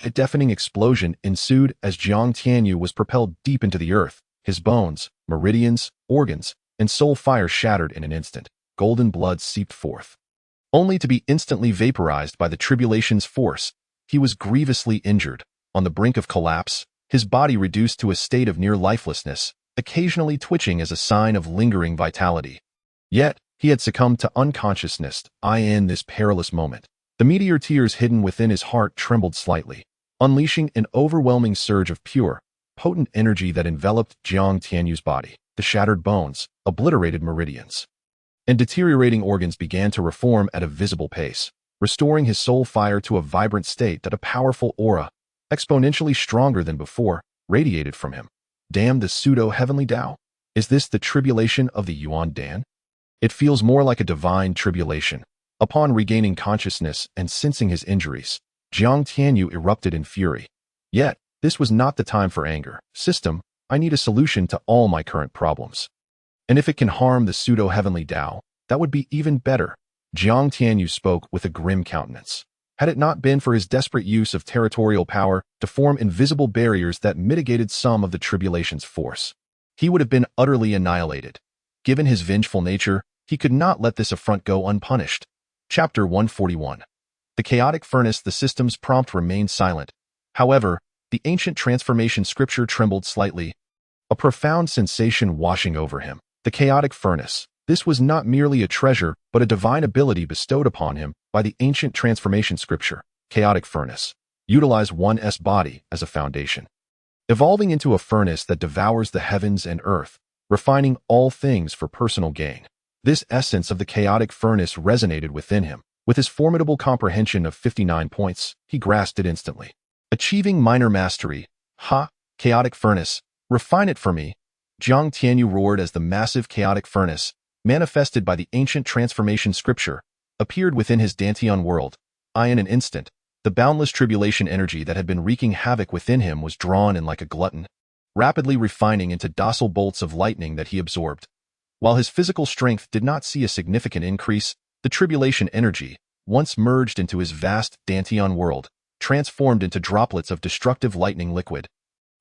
S1: A deafening explosion ensued as Jiang Tianyu was propelled deep into the earth. His bones, meridians, organs, and soul fire shattered in an instant. Golden blood seeped forth, only to be instantly vaporized by the tribulation's force. He was grievously injured, on the brink of collapse, his body reduced to a state of near lifelessness, occasionally twitching as a sign of lingering vitality. Yet, he had succumbed to unconsciousness. In this perilous moment, the meteor tears hidden within his heart trembled slightly, unleashing an overwhelming surge of pure, potent energy that enveloped Jiang Tianyu's body. The shattered bones, obliterated meridians, and deteriorating organs began to reform at a visible pace, restoring his soul fire to a vibrant state. That a powerful aura, exponentially stronger than before, radiated from him. Damn the pseudo-heavenly Tao! Is this the tribulation of the Yuan Dan? It feels more like a divine tribulation. Upon regaining consciousness and sensing his injuries, Jiang Tianyu erupted in fury. Yet, this was not the time for anger. System, I need a solution to all my current problems. And if it can harm the pseudo-heavenly Tao, that would be even better. Jiang Tianyu spoke with a grim countenance. Had it not been for his desperate use of territorial power to form invisible barriers that mitigated some of the tribulation's force, he would have been utterly annihilated. Given his vengeful nature, he could not let this affront go unpunished. Chapter 141. The chaotic furnace. The system's prompt remained silent. However, the ancient transformation scripture trembled slightly, a profound sensation washing over him. The chaotic furnace. This was not merely a treasure, but a divine ability bestowed upon him by the ancient transformation scripture. Chaotic furnace. Utilize one's body as a foundation, evolving into a furnace that devours the heavens and earth, refining all things for personal gain. This essence of the chaotic furnace resonated within him. With his formidable comprehension of 59 points, he grasped it instantly. Achieving minor mastery. Ha! Chaotic furnace. Refine it for me. Jiang Tianyu roared as the massive chaotic furnace, manifested by the ancient transformation scripture, appeared within his dantian world. In an instant, the boundless tribulation energy that had been wreaking havoc within him was drawn in like a glutton, rapidly refining into docile bolts of lightning that he absorbed. While his physical strength did not see a significant increase, the tribulation energy, once merged into his vast dantian world, transformed into droplets of destructive lightning liquid,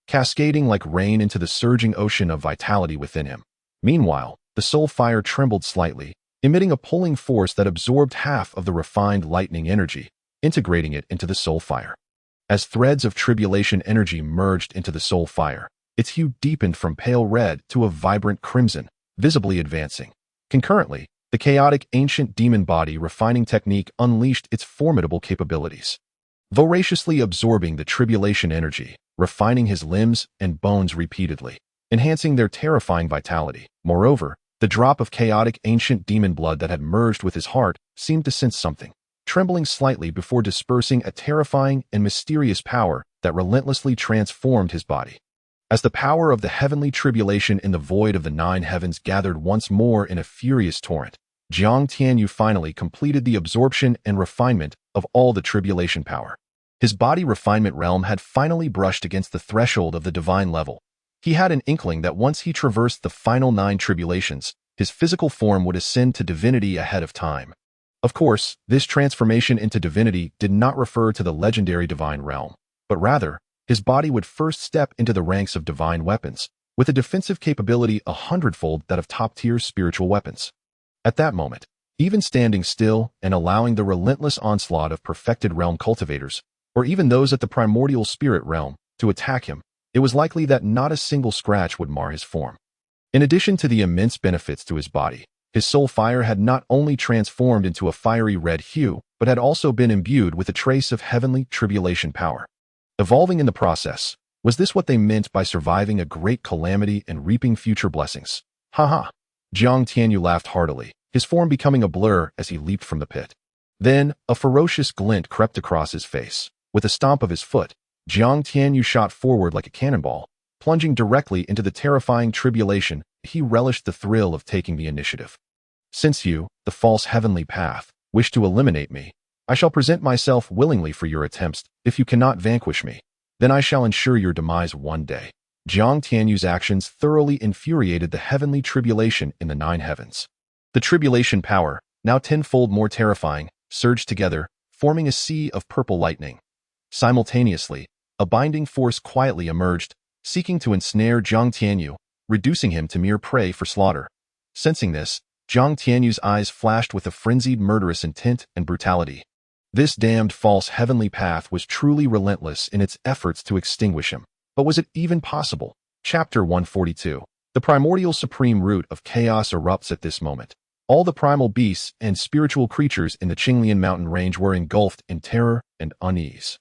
S1: cascading like rain into the surging ocean of vitality within him. Meanwhile, the soul fire trembled slightly, emitting a pulling force that absorbed half of the refined lightning energy, integrating it into the soul fire. As threads of tribulation energy merged into the soul fire, its hue deepened from pale red to a vibrant crimson, visibly advancing. Concurrently, the chaotic ancient demon body refining technique unleashed its formidable capabilities, voraciously absorbing the tribulation energy, refining his limbs and bones repeatedly, enhancing their terrifying vitality. Moreover, the drop of chaotic ancient demon blood that had merged with his heart seemed to sense something, trembling slightly before dispersing a terrifying and mysterious power that relentlessly transformed his body. As the power of the heavenly tribulation in the void of the nine heavens gathered once more in a furious torrent, Jiang Tianyu finally completed the absorption and refinement of all the tribulation power. His body refinement realm had finally brushed against the threshold of the divine level. He had an inkling that once he traversed the final 9 tribulations, his physical form would ascend to divinity ahead of time. Of course, this transformation into divinity did not refer to the legendary divine realm, but rather, his body would first step into the ranks of divine weapons, with a defensive capability 100-fold that of top-tier spiritual weapons. At that moment, even standing still and allowing the relentless onslaught of perfected realm cultivators, or even those at the primordial spirit realm, to attack him, it was likely that not a single scratch would mar his form. In addition to the immense benefits to his body, his soul fire had not only transformed into a fiery red hue, but had also been imbued with a trace of heavenly tribulation power. Evolving in the process, was this what they meant by surviving a great calamity and reaping future blessings? Ha! Jiang Tianyu laughed heartily, his form becoming a blur as he leaped from the pit. Then, a ferocious glint crept across his face. With a stomp of his foot, Jiang Tianyu shot forward like a cannonball, plunging directly into the terrifying tribulation. He relished the thrill of taking the initiative. Since you, the false heavenly path, wish to eliminate me, I shall present myself willingly for your attempts. If you cannot vanquish me, then I shall ensure your demise one day. Jiang Tianyu's actions thoroughly infuriated the heavenly tribulation in the 9 heavens. The tribulation power, now 10-fold more terrifying, surged together, forming a sea of purple lightning. Simultaneously, a binding force quietly emerged, seeking to ensnare Jiang Tianyu, reducing him to mere prey for slaughter. Sensing this, Jiang Tianyu's eyes flashed with a frenzied murderous intent and brutality. This damned false heavenly path was truly relentless in its efforts to extinguish him. But was it even possible? Chapter 142. The primordial supreme root of chaos erupts at this moment. All the primal beasts and spiritual creatures in the Qingyun mountain range were engulfed in terror and unease.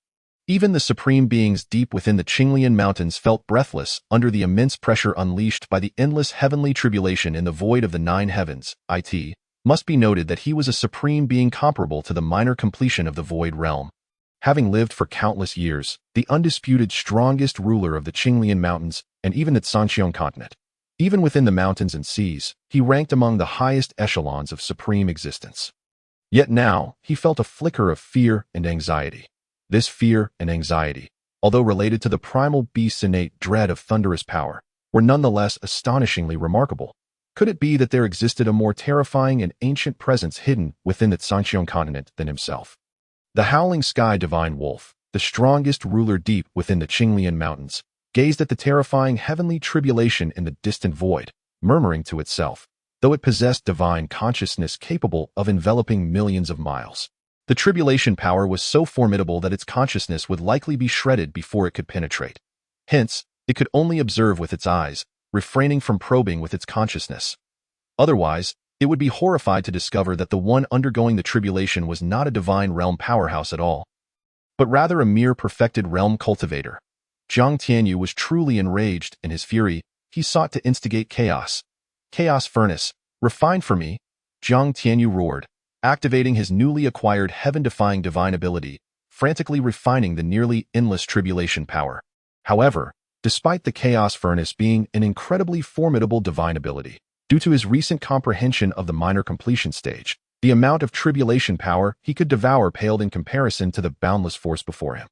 S1: Even the supreme beings deep within the Qingyun mountains felt breathless under the immense pressure unleashed by the endless heavenly tribulation in the void of the 9 heavens. It must be noted that he was a supreme being comparable to the minor completion of the void realm. Having lived for countless years, the undisputed strongest ruler of the Qingyun mountains and even the Sanxiong continent. Even within the mountains and seas, he ranked among the highest echelons of supreme existence. Yet now, he felt a flicker of fear and anxiety. This fear and anxiety, although related to the primal beast's innate dread of thunderous power, were nonetheless astonishingly remarkable. Could it be that there existed a more terrifying and ancient presence hidden within the Qingyun continent than himself? The howling sky divine wolf, the strongest ruler deep within the Qinglian mountains, gazed at the terrifying heavenly tribulation in the distant void, murmuring to itself, though it possessed divine consciousness capable of enveloping millions of miles. The tribulation power was so formidable that its consciousness would likely be shredded before it could penetrate. Hence, it could only observe with its eyes, refraining from probing with its consciousness. Otherwise, it would be horrified to discover that the one undergoing the tribulation was not a divine realm powerhouse at all, but rather a mere perfected realm cultivator. Jiang Tianyu was truly enraged. In his fury, he sought to instigate chaos. Chaos furnace, refine for me, Jiang Tianyu roared, activating his newly acquired heaven-defying divine ability, frantically refining the nearly endless tribulation power. However, despite the chaos furnace being an incredibly formidable divine ability, due to his recent comprehension of the minor completion stage, the amount of tribulation power he could devour paled in comparison to the boundless force before him.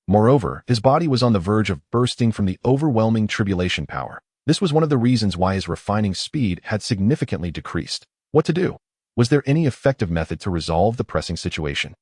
S1: Moreover, his body was on the verge of bursting from the overwhelming tribulation power. This was one of the reasons why his refining speed had significantly decreased. What to do? Was there any effective method to resolve the pressing situation?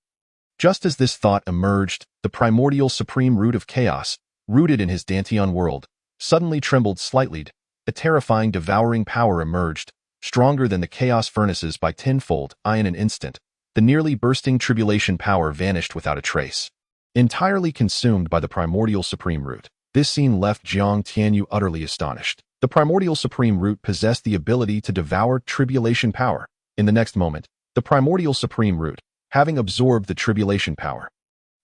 S1: Just as this thought emerged, the primordial supreme root of chaos, rooted in his dantian world, suddenly trembled slightly. A terrifying devouring power emerged, stronger than the chaos furnaces by tenfold. In an instant, the nearly bursting tribulation power vanished without a trace. Entirely consumed by the primordial supreme root, this scene left Jiang Tianyu utterly astonished. The primordial supreme root possessed the ability to devour tribulation power. In the next moment, the primordial supreme root, having absorbed the tribulation power,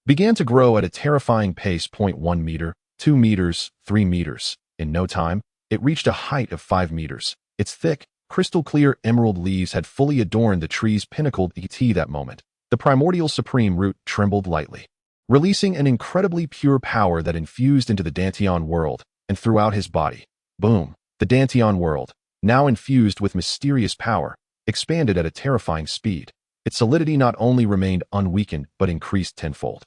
S1: began to grow at a terrifying pace. 1 meter, 2 meters, 3 meters. In no time, it reached a height of 5 meters. Its thick, crystal-clear emerald leaves had fully adorned the tree's pinnacle. At that moment, the primordial supreme root trembled lightly, releasing an incredibly pure power that infused into the dantian world and throughout his body. Boom! The dantian world, now infused with mysterious power, expanded at a terrifying speed. Its solidity not only remained unweakened but increased tenfold.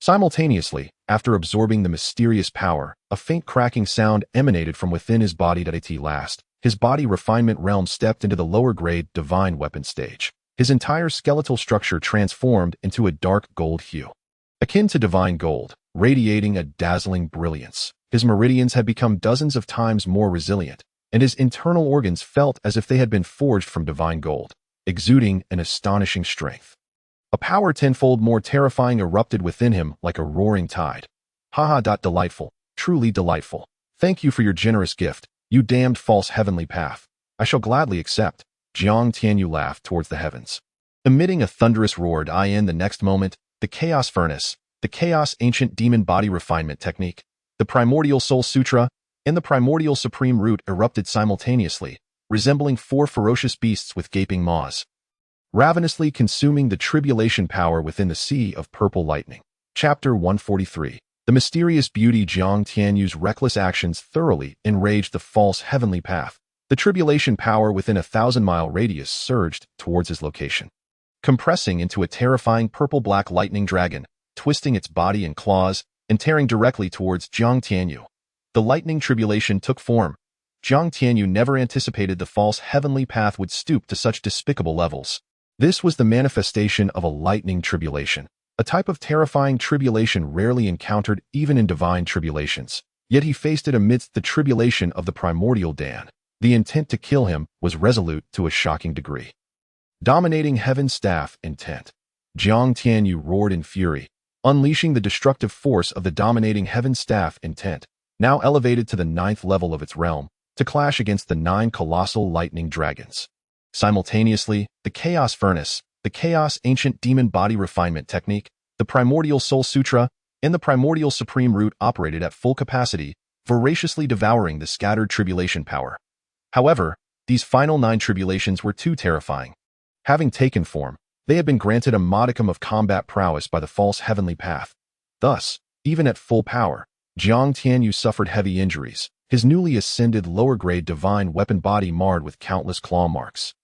S1: Simultaneously, after absorbing the mysterious power, a faint cracking sound emanated from within his body. At last, his body refinement realm stepped into the lower-grade divine weapon stage. His entire skeletal structure transformed into a dark gold hue, akin to divine gold, radiating a dazzling brilliance. His meridians had become dozens of times more resilient, and his internal organs felt as if they had been forged from divine gold, exuding an astonishing strength. A power tenfold more terrifying erupted within him like a roaring tide. Delightful, truly delightful. Thank you for your generous gift, you damned false heavenly path. I shall gladly accept. Jiang Tianyu laughed towards the heavens, emitting a thunderous roar. In the next moment, the chaos furnace, the chaos ancient demon body refinement technique, the primordial soul sutra, and the primordial supreme root erupted simultaneously, resembling 4 ferocious beasts with gaping maws, ravenously consuming the tribulation power within the sea of purple lightning. Chapter 143. The mysterious beauty. Jiang Tianyu's reckless actions thoroughly enraged the false heavenly path. The tribulation power within a 1,000-mile radius surged towards his location, compressing into a terrifying purple-black lightning dragon, twisting its body and claws, and tearing directly towards Jiang Tianyu. The lightning tribulation took form. Jiang Tianyu never anticipated the false heavenly path would stoop to such despicable levels. This was the manifestation of a lightning tribulation, a type of terrifying tribulation rarely encountered even in divine tribulations. Yet he faced it amidst the tribulation of the primordial Dan. The intent to kill him was resolute to a shocking degree. Dominating heaven's staff intent. Jiang Tianyu roared in fury, unleashing the destructive force of the dominating heaven's staff intent, now elevated to the 9th level of its realm, to clash against the 9 colossal lightning dragons. Simultaneously, the chaos furnace, the chaos ancient demon body refinement technique, the primordial soul sutra, and the primordial supreme root operated at full capacity, voraciously devouring the scattered tribulation power. However, these final 9 tribulations were too terrifying. Having taken form, they had been granted a modicum of combat prowess by the false heavenly path. Thus, even at full power, Jiang Tianyu suffered heavy injuries. his newly ascended lower-grade divine weapon body marred with countless claw marks.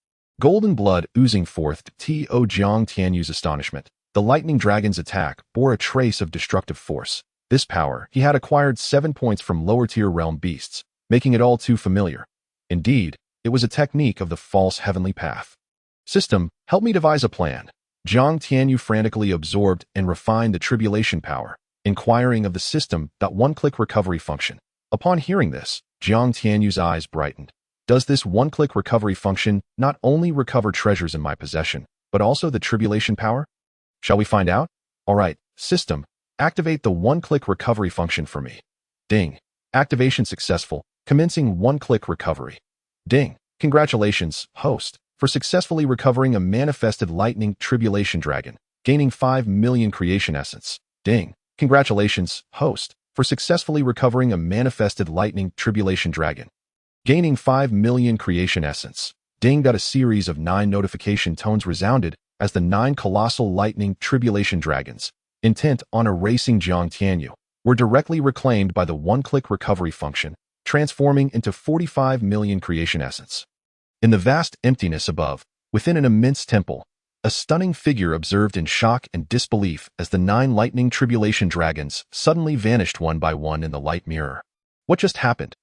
S1: Golden blood oozing forth to Jiang Tianyu's astonishment. The lightning dragon's attack bore a trace of destructive force. This power he had acquired 7 points from lower-tier realm beasts, making it all too familiar. Indeed, it was a technique of the false heavenly path. System, help me devise a plan. Jiang Tianyu frantically absorbed and refined the tribulation power, inquiring of the system that one-click recovery function. Upon hearing this, Jiang Tianyu's eyes brightened. Does this one-click recovery function not only recover treasures in my possession, but also the tribulation power? Shall we find out? Alright, system, activate the one-click recovery function for me. Ding. Activation successful, commencing one-click recovery. Ding. Congratulations, host, for successfully recovering a manifested lightning tribulation dragon, gaining 5 million creation essence. Ding. Congratulations, host, for successfully recovering a manifested lightning tribulation dragon, gaining 5 million creation essence. Ding. A series of 9 notification tones resounded as the 9 colossal lightning tribulation dragons, intent on erasing Jiang Tianyu, were directly reclaimed by the one-click recovery function, transforming into 45 million creation essence. In the vast emptiness above, within an immense temple, a stunning figure observed in shock and disbelief as the 9 lightning tribulation dragons suddenly vanished one by one in the light mirror. What just happened?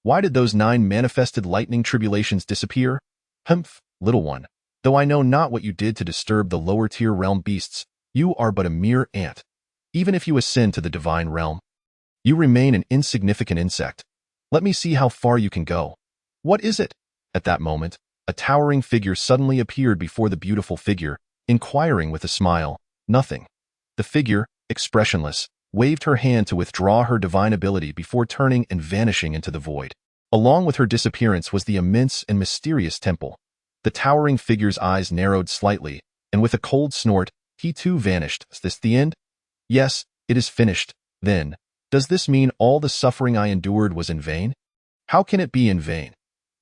S1: Why did those 9 manifested lightning tribulations disappear? Humph, little one, though I know not what you did to disturb the lower-tier realm beasts, you are but a mere ant. Even if you ascend to the divine realm, you remain an insignificant insect. Let me see how far you can go. What is it? At that moment, a towering figure suddenly appeared before the beautiful figure, inquiring with a smile. Nothing. The figure, expressionless, waved her hand to withdraw her divine ability before turning and vanishing into the void. Along with her disappearance was the immense and mysterious temple. The towering figure's eyes narrowed slightly, and with a cold snort, he too vanished. Is this the end? Yes, it is finished. Then, does this mean all the suffering I endured was in vain? How can it be in vain?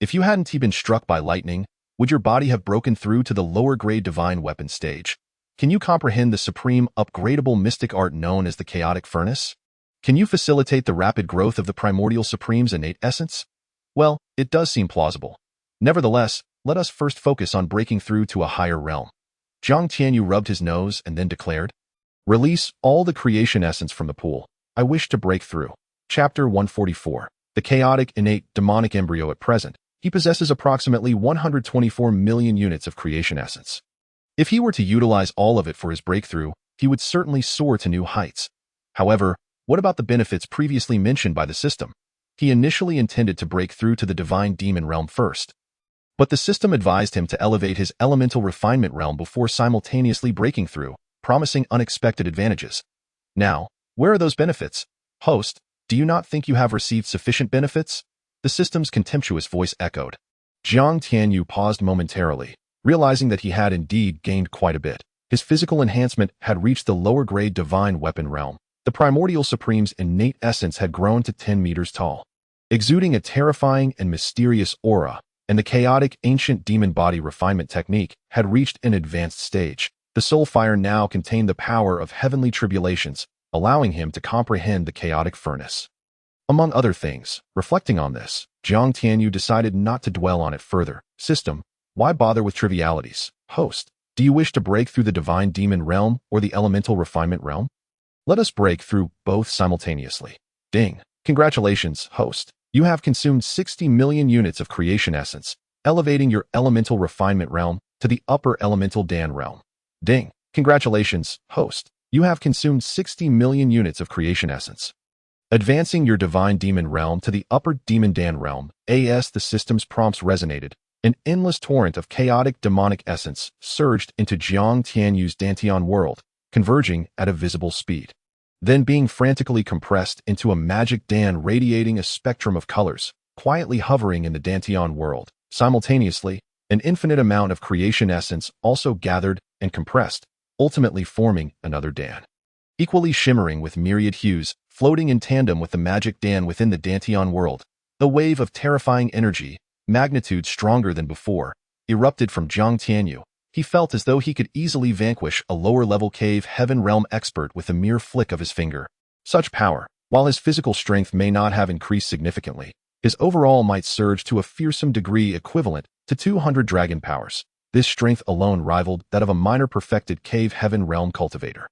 S1: If you hadn't been struck by lightning, would your body have broken through to the lower-grade divine weapon stage? Can you comprehend the supreme, upgradable mystic art known as the chaotic furnace? Can you facilitate the rapid growth of the primordial supreme's innate essence? Well, it does seem plausible. Nevertheless, let us first focus on breaking through to a higher realm. Jiang Tianyu rubbed his nose and then declared, "Release all the creation essence from the pool. I wish to break through." Chapter 144. The chaotic, innate, demonic embryo at present. He possesses approximately 124 million units of creation essence. If he were to utilize all of it for his breakthrough, he would certainly soar to new heights. However, what about the benefits previously mentioned by the system? He initially intended to break through to the divine demon realm first, but the system advised him to elevate his elemental refinement realm before simultaneously breaking through, promising unexpected advantages. Now, where are those benefits? Host, do you not think you have received sufficient benefits? The system's contemptuous voice echoed. Jiang Tianyu paused momentarily, realizing that he had indeed gained quite a bit. His physical enhancement had reached the lower-grade divine weapon realm. The primordial supreme's innate essence had grown to 10 meters tall, exuding a terrifying and mysterious aura, and the chaotic ancient demon body refinement technique had reached an advanced stage. The soul fire now contained the power of heavenly tribulations, allowing him to comprehend the chaotic furnace. Among other things, reflecting on this, Jiang Tianyu decided not to dwell on it further. System, why bother with trivialities? Host, do you wish to break through the divine demon realm or the elemental refinement realm? Let us break through both simultaneously. Ding. Congratulations, host. You have consumed 60 million units of creation essence, elevating your elemental refinement realm to the upper elemental Dan realm. Ding. Congratulations, host. You have consumed 60 million units of creation essence, advancing your divine demon realm to the upper demon Dan realm. As the system's prompts resonated, an endless torrent of chaotic demonic essence surged into Jiang Tianyu's dantian world, converging at a visible speed, then being frantically compressed into a magic Dan radiating a spectrum of colors, quietly hovering in the dantian world. Simultaneously, an infinite amount of creation essence also gathered and compressed, ultimately forming another Dan, equally shimmering with myriad hues, floating in tandem with the magic Dan within the dantian world. The wave of terrifying energy, magnitude stronger than before, erupted from Jiang Tianyu. He felt as though he could easily vanquish a lower-level cave heaven realm expert with a mere flick of his finger. Such power, While his physical strength may not have increased significantly, his overall might surge to a fearsome degree equivalent to 200 dragon powers. This strength alone rivaled that of a minor perfected cave heaven realm cultivator.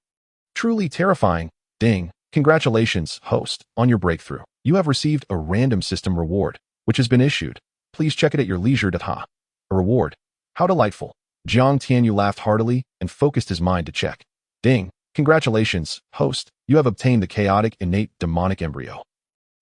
S1: Truly terrifying. Ding. Congratulations, host, on your breakthrough. You have received a random system reward, which has been issued. Please check it at your leisure. Ha. A reward. How delightful. Jiang Tianyu laughed heartily and focused his mind to check. Ding. Congratulations, host. You have obtained the chaotic innate demonic embryo.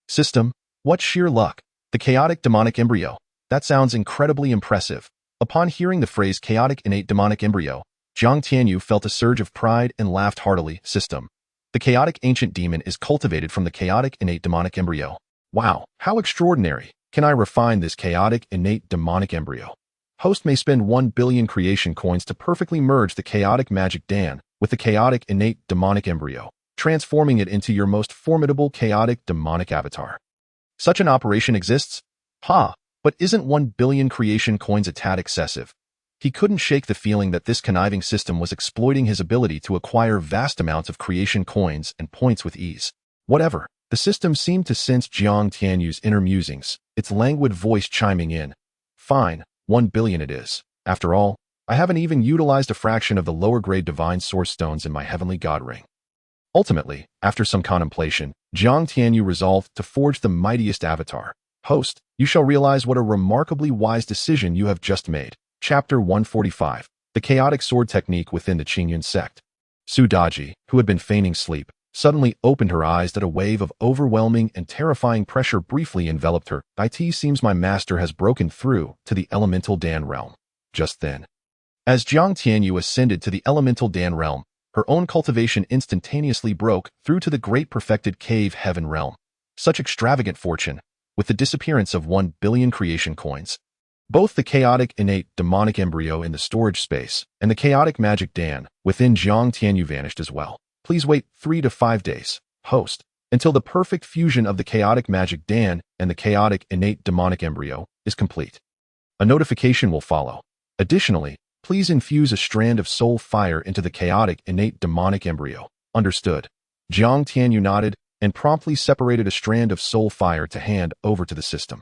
S1: System. What sheer luck. The chaotic demonic embryo. That sounds incredibly impressive. Upon hearing the phrase chaotic innate demonic embryo, Jiang Tianyu felt a surge of pride and laughed heartily. System. The chaotic ancient demon is cultivated from the chaotic innate demonic embryo. Wow, how extraordinary. Can I refine this chaotic innate demonic embryo? Host may spend 1 billion creation coins to perfectly merge the chaotic magic Dan with the chaotic innate demonic embryo, transforming it into your most formidable chaotic demonic avatar. Such an operation exists? But isn't 1 billion creation coins a tad excessive? He couldn't shake the feeling that this conniving system was exploiting his ability to acquire vast amounts of creation coins and points with ease. Whatever, the system seemed to sense Jiang Tianyu's inner musings, its languid voice chiming in. Fine, 1 billion it is. After all, I haven't even utilized a fraction of the lower-grade divine source stones in my heavenly god ring. Ultimately, after some contemplation, Jiang Tianyu resolved to forge the mightiest avatar. Host, you shall realize what a remarkably wise decision you have just made. Chapter 145. The Chaotic Sword Technique within the Qingyun Sect. Su Daji, who had been feigning sleep, suddenly opened her eyes that a wave of overwhelming and terrifying pressure briefly enveloped her. It seems my master has broken through to the elemental Dan realm. Just then, as Jiang Tianyu ascended to the elemental Dan realm, her own cultivation instantaneously broke through to the great perfected cave heaven realm. Such extravagant fortune, with the disappearance of 1 billion creation coins. Both the chaotic innate demonic embryo in the storage space and the chaotic magic Dan within Jiang Tianyu vanished as well. Please wait 3 to 5 days, host, until the perfect fusion of the chaotic magic Dan and the chaotic innate demonic embryo is complete. A notification will follow. Additionally, please infuse a strand of soul fire into the chaotic innate demonic embryo. Understood. Jiang Tianyu nodded and promptly separated a strand of soul fire to hand over to the system.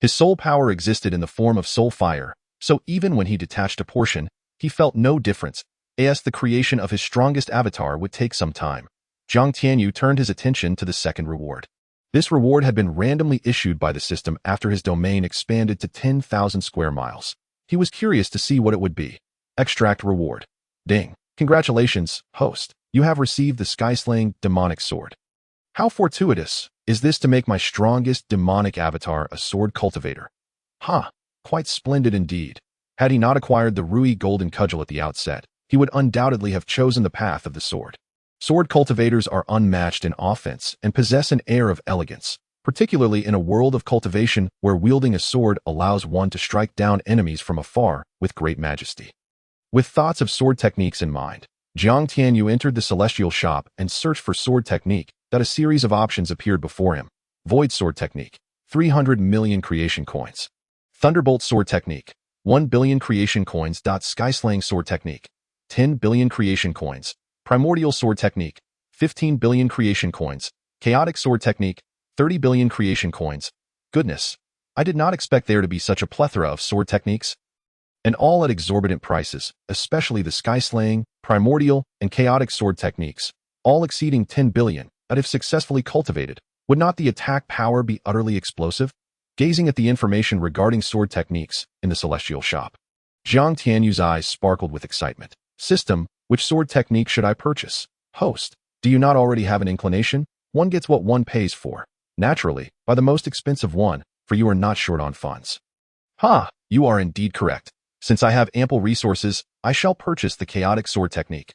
S1: His soul power existed in the form of soul fire, so even when he detached a portion, he felt no difference, as the creation of his strongest avatar would take some time. Jiang Tianyu turned his attention to the second reward. This reward had been randomly issued by the system after his domain expanded to 10,000 square miles. He was curious to see what it would be. Extract reward. Ding. Congratulations, host. You have received the sky-slaying demonic sword. How fortuitous. Is this to make my strongest demonic avatar a sword cultivator? Quite splendid indeed. Had he not acquired the Ruyi golden cudgel at the outset, he would undoubtedly have chosen the path of the sword. Sword cultivators are unmatched in offense and possess an air of elegance, particularly in a world of cultivation where wielding a sword allows one to strike down enemies from afar with great majesty. With thoughts of sword techniques in mind, Jiang Tianyu entered the celestial shop and searched for sword technique. That a series of options appeared before him. Void Sword Technique, 300 million creation coins. Thunderbolt Sword Technique, 1 billion creation coins. Skyslaying Sword Technique, 10 billion creation coins. Primordial Sword Technique, 15 billion creation coins. Chaotic Sword Technique, 30 billion creation coins. Goodness, I did not expect there to be such a plethora of sword techniques. And all at exorbitant prices, especially the skyslaying, primordial, and chaotic sword techniques, all exceeding 10 billion. That if successfully cultivated, would not the attack power be utterly explosive? Gazing at the information regarding sword techniques in the celestial shop, Jiang Tianyu's eyes sparkled with excitement. System, which sword technique should I purchase? Host, do you not already have an inclination? One gets what one pays for. Naturally, by the most expensive one, for you are not short on funds. You are indeed correct. Since I have ample resources, I shall purchase the chaotic sword technique.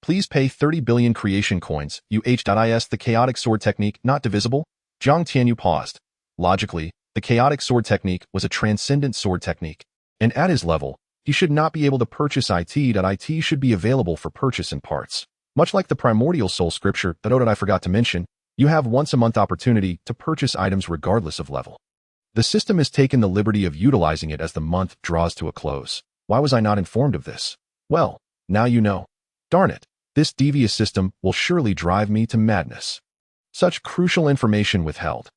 S1: Please pay 30 billion creation coins. Is the chaotic sword technique not divisible? Jiang Tianyu paused. Logically, the chaotic sword technique was a transcendent sword technique, and at his level, he should not be able to purchase it. It should be available for purchase in parts. Much like the primordial soul scripture that I forgot to mention, you have once a month opportunity to purchase items regardless of level. The system has taken the liberty of utilizing it as the month draws to a close. Why was I not informed of this? Well, now you know. Darn it. This devious system will surely drive me to madness. Such crucial information withheld.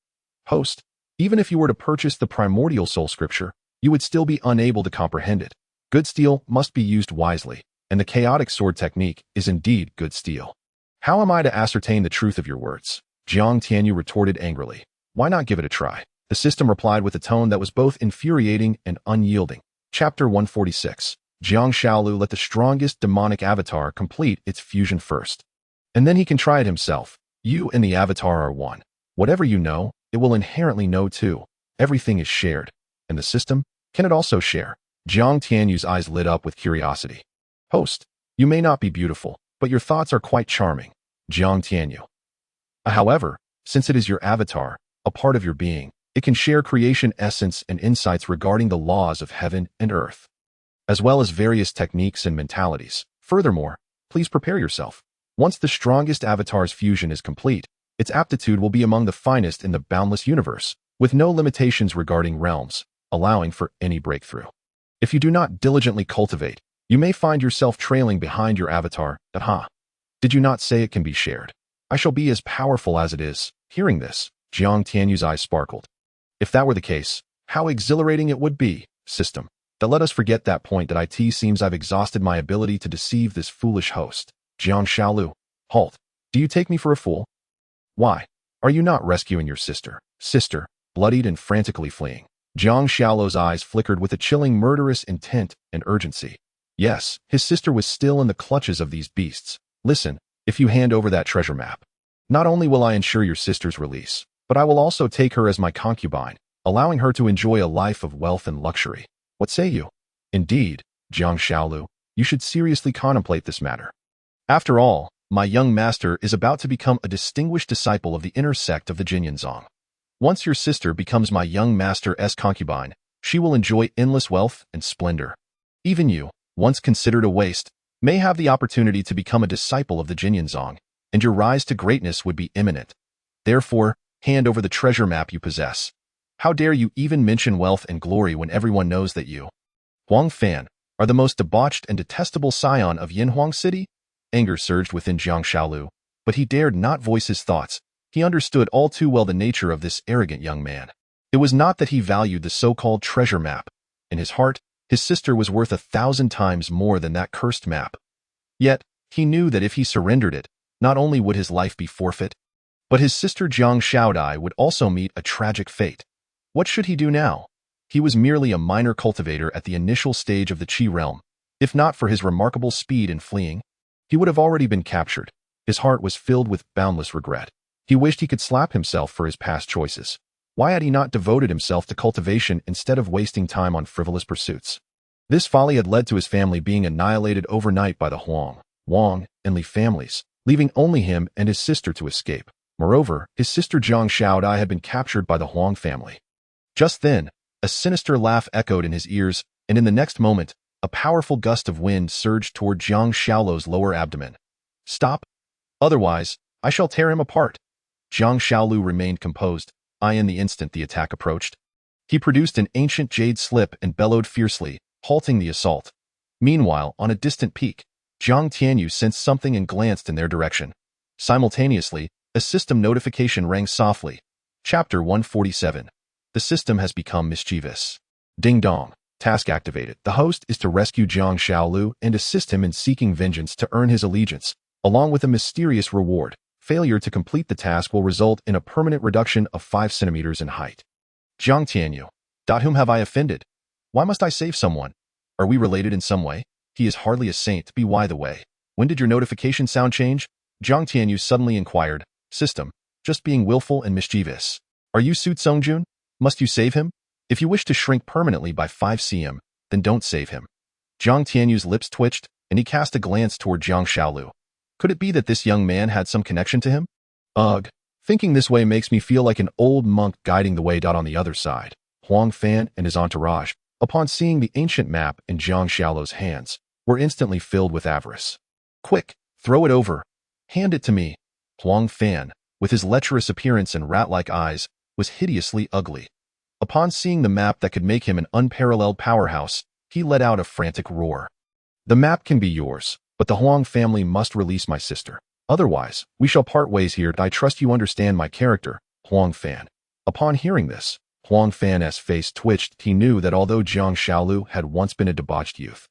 S1: Host, even if you were to purchase the primordial soul scripture, you would still be unable to comprehend it. Good steel must be used wisely, and the chaotic sword technique is indeed good steel. How am I to ascertain the truth of your words? Jiang Tianyu retorted angrily. Why not give it a try? The system replied with a tone that was both infuriating and unyielding. Chapter 146. Jiang Shaolu let the strongest demonic avatar complete its fusion first. And then he can try it himself. You and the avatar are one. Whatever you know, it will inherently know too. Everything is shared. And the system, can it also share? Jiang Tianyu's eyes lit up with curiosity. Host, you may not be beautiful, but your thoughts are quite charming. Jiang Tianyu. However, since it is your avatar, a part of your being, it can share creation essence and insights regarding the laws of heaven and earth, as well as various techniques and mentalities. Furthermore, please prepare yourself. Once the strongest avatar's fusion is complete, its aptitude will be among the finest in the boundless universe, with no limitations regarding realms, allowing for any breakthrough. If you do not diligently cultivate, you may find yourself trailing behind your avatar. Aha! Did you not say it can be shared? I shall be as powerful as it is. Hearing this, Jiang Tianyu's eyes sparkled. If that were the case, how exhilarating it would be. System. But let us forget that point that it seems I've exhausted my ability to deceive this foolish host. Jiang Shaolu. Halt. Do you take me for a fool? Why? Are you not rescuing your sister? Sister, bloodied and frantically fleeing. Jiang Shaolu's eyes flickered with a chilling murderous intent and urgency. Yes, his sister was still in the clutches of these beasts. Listen, if you hand over that treasure map, not only will I ensure your sister's release, but I will also take her as my concubine, allowing her to enjoy a life of wealth and luxury. What say you? Indeed, Jiang Shaolu, you should seriously contemplate this matter. After all, my young master is about to become a distinguished disciple of the inner sect of the Qingyun Sect. Once your sister becomes my young master's concubine, she will enjoy endless wealth and splendor. Even you, once considered a waste, may have the opportunity to become a disciple of the Qingyun Sect, and your rise to greatness would be imminent. Therefore, hand over the treasure map you possess. How dare you even mention wealth and glory when everyone knows that you, Huang Fan, are the most debauched and detestable scion of Yinhuang City? Anger surged within Jiang Shaolu, but he dared not voice his thoughts. He understood all too well the nature of this arrogant young man. It was not that he valued the so-called treasure map. In his heart, his sister was worth 1,000 times more than that cursed map. Yet, he knew that if he surrendered it, not only would his life be forfeit, but his sister Jiang Shaodai would also meet a tragic fate. What should he do now? He was merely a minor cultivator at the initial stage of the Qi realm. If not for his remarkable speed in fleeing, he would have already been captured. His heart was filled with boundless regret. He wished he could slap himself for his past choices. Why had he not devoted himself to cultivation instead of wasting time on frivolous pursuits? This folly had led to his family being annihilated overnight by the Huang, Wang, and Li families, leaving only him and his sister to escape. Moreover, his sister Jiang Shaodai had been captured by the Huang family. Just then, a sinister laugh echoed in his ears, and in the next moment, a powerful gust of wind surged toward Jiang Shaolu's lower abdomen. Stop! Otherwise, I shall tear him apart. Jiang Shaolu remained composed, eyeing the instant the attack approached. He produced an ancient jade slip and bellowed fiercely, halting the assault. Meanwhile, on a distant peak, Jiang Tianyu sensed something and glanced in their direction. Simultaneously, a system notification rang softly. Chapter 147. The system has become mischievous. Ding dong. Task activated. The host is to rescue Jiang Shaolu and assist him in seeking vengeance to earn his allegiance, along with a mysterious reward. Failure to complete the task will result in a permanent reduction of 5 centimeters in height. Jiang Tianyu. Whom have I offended? Why must I save someone? Are we related in some way? He is hardly a saint to be why the way. When did your notification sound change? Jiang Tianyu suddenly inquired. System. Just being willful and mischievous. Are you Su Tsongjun? Must you save him? If you wish to shrink permanently by 5 cm, then don't save him. Jiang Tianyu's lips twitched, and he cast a glance toward Jiang Shaolu. Could it be that this young man had some connection to him? Ugh, thinking this way makes me feel like an old monk guiding the way. On the other side, Huang Fan and his entourage, upon seeing the ancient map in Jiang Shaolu's hands, were instantly filled with avarice. Quick, throw it over. Hand it to me. Huang Fan, with his lecherous appearance and rat-like eyes, was hideously ugly. Upon seeing the map that could make him an unparalleled powerhouse, he let out a frantic roar. The map can be yours, but the Huang family must release my sister. Otherwise, we shall part ways here. I trust you understand my character, Huang Fan. Upon hearing this, Huang Fan's face twitched. He knew that although Jiang Xiaolu had once been a debauched youth,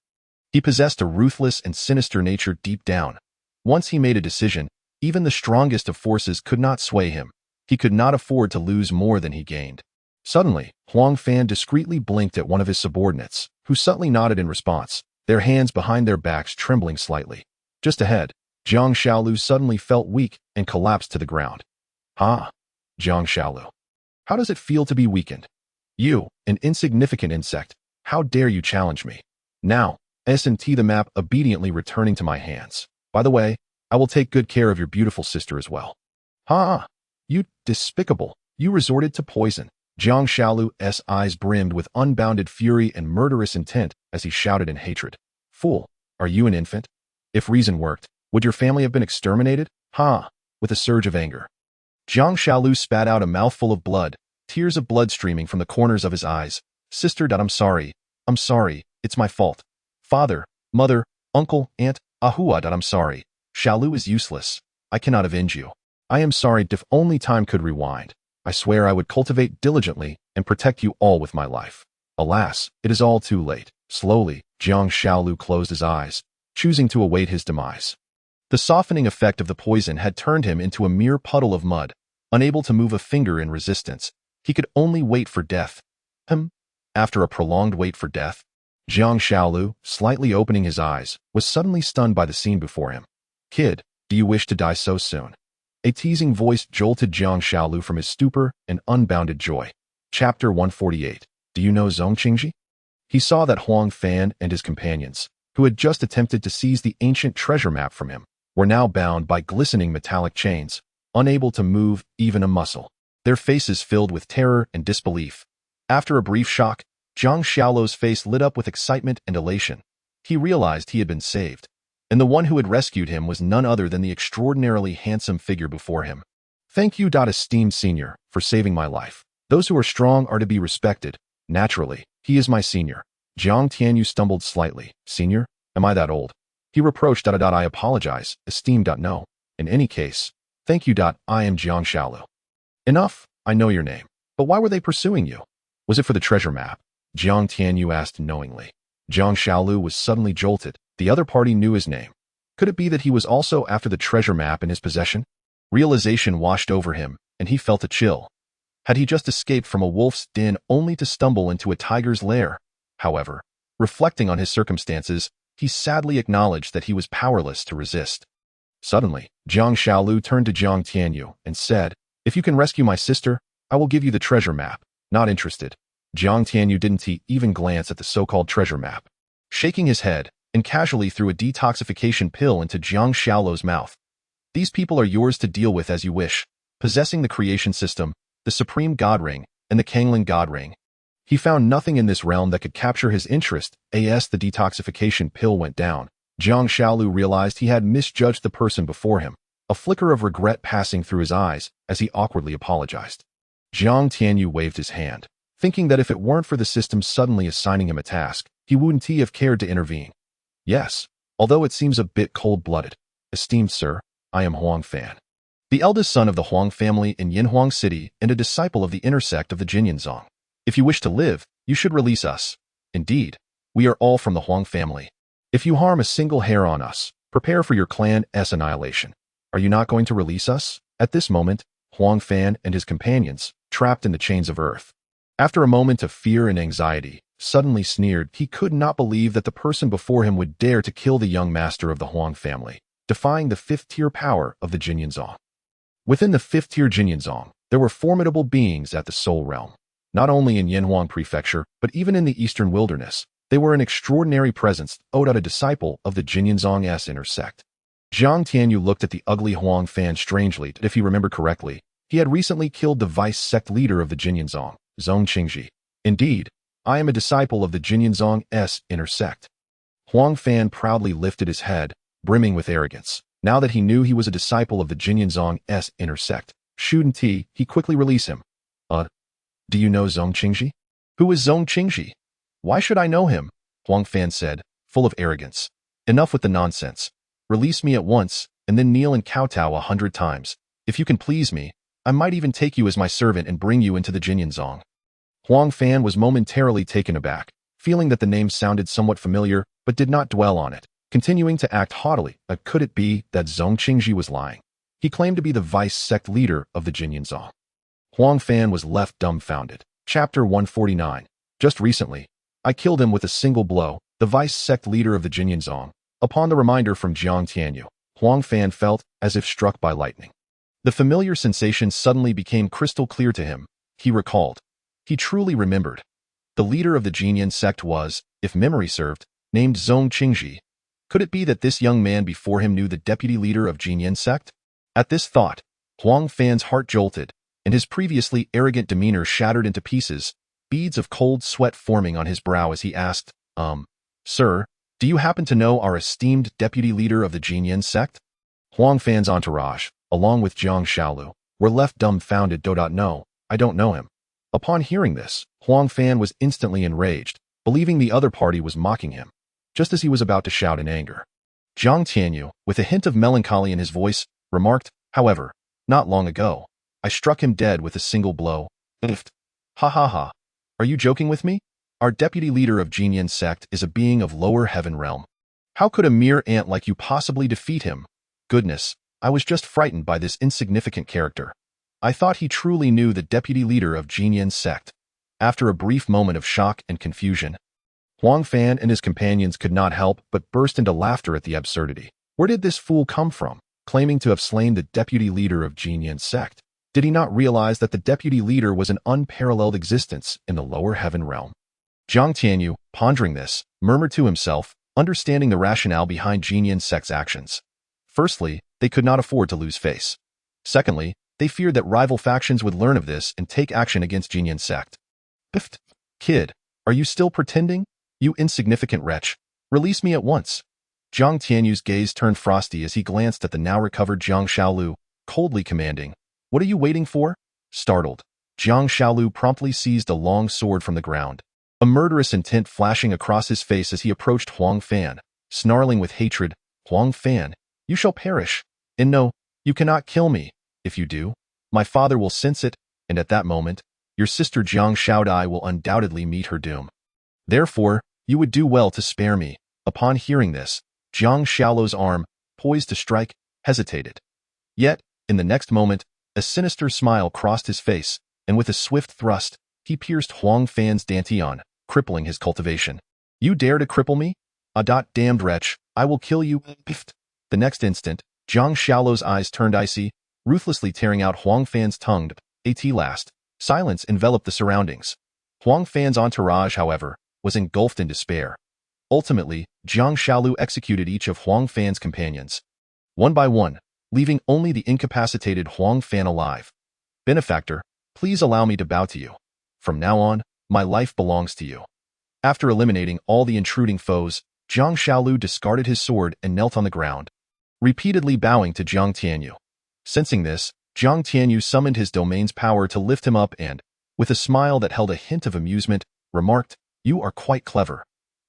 S1: he possessed a ruthless and sinister nature deep down. Once he made a decision, even the strongest of forces could not sway him. He could not afford to lose more than he gained. Suddenly, Huang Fan discreetly blinked at one of his subordinates, who subtly nodded in response, their hands behind their backs trembling slightly. Just ahead, Jiang Xiaolu suddenly felt weak and collapsed to the ground. "Ha! Jiang Xiaolu. How does it feel to be weakened? You, an insignificant insect, how dare you challenge me? Now, S&T the map obediently returning to my hands. By the way, I will take good care of your beautiful sister as well." "Ha! You despicable, you resorted to poison." Jiang Xiaolu's eyes brimmed with unbounded fury and murderous intent as he shouted in hatred. "Fool, are you an infant? If reason worked, would your family have been exterminated? Ha!" With a surge of anger, Jiang Xiaolu spat out a mouthful of blood, tears of blood streaming from the corners of his eyes. "Sister, I'm sorry. I'm sorry. It's my fault. Father, mother, uncle, aunt, Ahua, I'm sorry. Xiaolu is useless. I cannot avenge you. I am sorry. If only time could rewind. I swear I would cultivate diligently and protect you all with my life. Alas, it is all too late." Slowly, Jiang Xiaolu closed his eyes, choosing to await his demise. The softening effect of the poison had turned him into a mere puddle of mud, unable to move a finger in resistance. He could only wait for death. After a prolonged wait for death, Jiang Xiaolu, slightly opening his eyes, was suddenly stunned by the scene before him. "Kid, do you wish to die so soon?" A teasing voice jolted Jiang Xiaolu from his stupor and unbounded joy. Chapter 148. Do you know Qingshi? He saw that Huang Fan and his companions, who had just attempted to seize the ancient treasure map from him, were now bound by glistening metallic chains, unable to move even a muscle. Their faces filled with terror and disbelief. After a brief shock, Jiang Xiaolu's face lit up with excitement and elation. He realized he had been saved, and the one who had rescued him was none other than the extraordinarily handsome figure before him. "Thank you, esteemed senior, for saving my life. Those who are strong are to be respected. Naturally, he is my senior." Jiang Tianyu stumbled slightly. "Senior? Am I that old?" He reproached. "I apologize, esteemed. No. In any case, thank you. I am Jiang Xiaolu." "Enough, I know your name. But why were they pursuing you? Was it for the treasure map?" Jiang Tianyu asked knowingly. Jiang Xiaolu was suddenly jolted. The other party knew his name. Could it be that he was also after the treasure map in his possession? Realization washed over him, and he felt a chill. Had he just escaped from a wolf's den only to stumble into a tiger's lair? However, reflecting on his circumstances, he sadly acknowledged that he was powerless to resist. Suddenly, Jiang Xiaolu turned to Jiang Tianyu and said, "If you can rescue my sister, I will give you the treasure map." "Not interested." Jiang Tianyu didn't even glance at the so-called treasure map. Shaking his head, and casually threw a detoxification pill into Jiang Xiaolu's mouth. "These people are yours to deal with as you wish, possessing the creation system, the supreme god ring, and the Kangling god ring." He found nothing in this realm that could capture his interest. As the detoxification pill went down, Jiang Xiaolu realized he had misjudged the person before him, a flicker of regret passing through his eyes as he awkwardly apologized. Jiang Tianyu waved his hand, thinking that if it weren't for the system suddenly assigning him a task, he wouldn't have cared to intervene. "Yes, although it seems a bit cold-blooded. Esteemed sir, I am Huang Fan, the eldest son of the Huang family in Yinhuang City and a disciple of the inner sect of the Jingu. If you wish to live, you should release us. Indeed, we are all from the Huang family. If you harm a single hair on us, prepare for your clan's annihilation. Are you not going to release us?" At this moment, Huang Fan and his companions, trapped in the chains of earth, after a moment of fear and anxiety, suddenly sneered. He could not believe that the person before him would dare to kill the young master of the Huang family, defying the fifth-tier power of the Jinyu. Within the fifth-tier Jinyu, there were formidable beings at the Soul Realm. Not only in Yinhuang Prefecture, but even in the Eastern Wilderness, they were an extraordinary presence, a disciple of the Jinyun's inner sect. Jiang Tianyu looked at the ugly Huang Fan strangely. If he remembered correctly, he had recently killed the vice sect leader of the Jinyu, Qingshi. "Indeed, I am a disciple of the Jinyun's inner sect." Huang Fan proudly lifted his head, brimming with arrogance. Now that he knew he was a disciple of the Jinyun's inner sect, shouldn't he quickly release him? Do you know Qingshi? "Who is Qingshi? Why should I know him?" Huang Fan said, full of arrogance. "Enough with the nonsense. Release me at once, and and then kneel and kowtow 100 times. If you can please me, I might even take you as my servant and bring you into the Qingyun Sect. Huang Fan was momentarily taken aback, feeling that the name sounded somewhat familiar, but did not dwell on it, continuing to act haughtily. Could it be that Zhong Qingji was lying? He claimed to be the vice sect leader of the Qingyun Sect. Huang Fan was left dumbfounded. Chapter 149. Just recently, I killed him with a single blow, the vice sect leader of the Qingyun Sect. Upon the reminder from Jiang Tianyu, Huang Fan felt as if struck by lightning. The familiar sensation suddenly became crystal clear to him. He recalled. He truly remembered. The leader of the Qingyun Sect was, if memory served, named Zhong Qingji. Could it be that this young man before him knew the deputy leader of Qingyun Sect? At this thought, Huang Fan's heart jolted, and his previously arrogant demeanor shattered into pieces, beads of cold sweat forming on his brow as he asked, Sir, do you happen to know our esteemed deputy leader of the Qingyun Sect? Huang Fan's entourage, along with Jiang Shaolu, were left dumbfounded. No, I don't know him. Upon hearing this, Huang Fan was instantly enraged, believing the other party was mocking him, just as he was about to shout in anger. Jiang Tianyu, with a hint of melancholy in his voice, remarked, however, not long ago, I struck him dead with a single blow. Ha ha ha. Are you joking with me? Our deputy leader of Qingyun Sect is a being of lower heaven realm. How could a mere ant like you possibly defeat him? Goodness, I was just frightened by this insignificant character. I thought he truly knew the deputy leader of Qingyun Sect. After a brief moment of shock and confusion, Huang Fan and his companions could not help but burst into laughter at the absurdity. Where did this fool come from, claiming to have slain the deputy leader of Qingyun Sect? Did he not realize that the deputy leader was an unparalleled existence in the lower heaven realm? Jiang Tianyu, pondering this, murmured to himself, understanding the rationale behind Qingyun Sect's actions. Firstly, they could not afford to lose face. Secondly, they feared that rival factions would learn of this and take action against Qingyun Sect. Biffed. Kid, are you still pretending? You insignificant wretch. Release me at once. Jiang Tianyu's gaze turned frosty as he glanced at the now-recovered Jiang Shaolu, coldly commanding, What are you waiting for? Startled, Jiang Shaolu promptly seized a long sword from the ground, a murderous intent flashing across his face as he approached Huang Fan, snarling with hatred, Huang Fan, you shall perish. And no, you cannot kill me. If you do, my father will sense it, and at that moment, your sister Jiang Shaodai will undoubtedly meet her doom. Therefore, you would do well to spare me. Upon hearing this, Jiang Shaolu's arm, poised to strike, hesitated. Yet, in the next moment, a sinister smile crossed his face, and with a swift thrust, he pierced Huang Fan's dantian, crippling his cultivation. You dare to cripple me? Damned wretch, I will kill you. Piffed. The next instant, Jiang Shaolu's eyes turned icy, ruthlessly tearing out Huang Fan's tongue. At last, silence enveloped the surroundings. Huang Fan's entourage, however, was engulfed in despair. Ultimately, Jiang Shaolu executed each of Huang Fan's companions, one by one, leaving only the incapacitated Huang Fan alive. Benefactor, please allow me to bow to you. From now on, my life belongs to you. After eliminating all the intruding foes, Jiang Shaolu discarded his sword and knelt on the ground, repeatedly bowing to Jiang Tianyu. Sensing this, Jiang Tianyu summoned his domain's power to lift him up and, with a smile that held a hint of amusement, remarked, You are quite clever.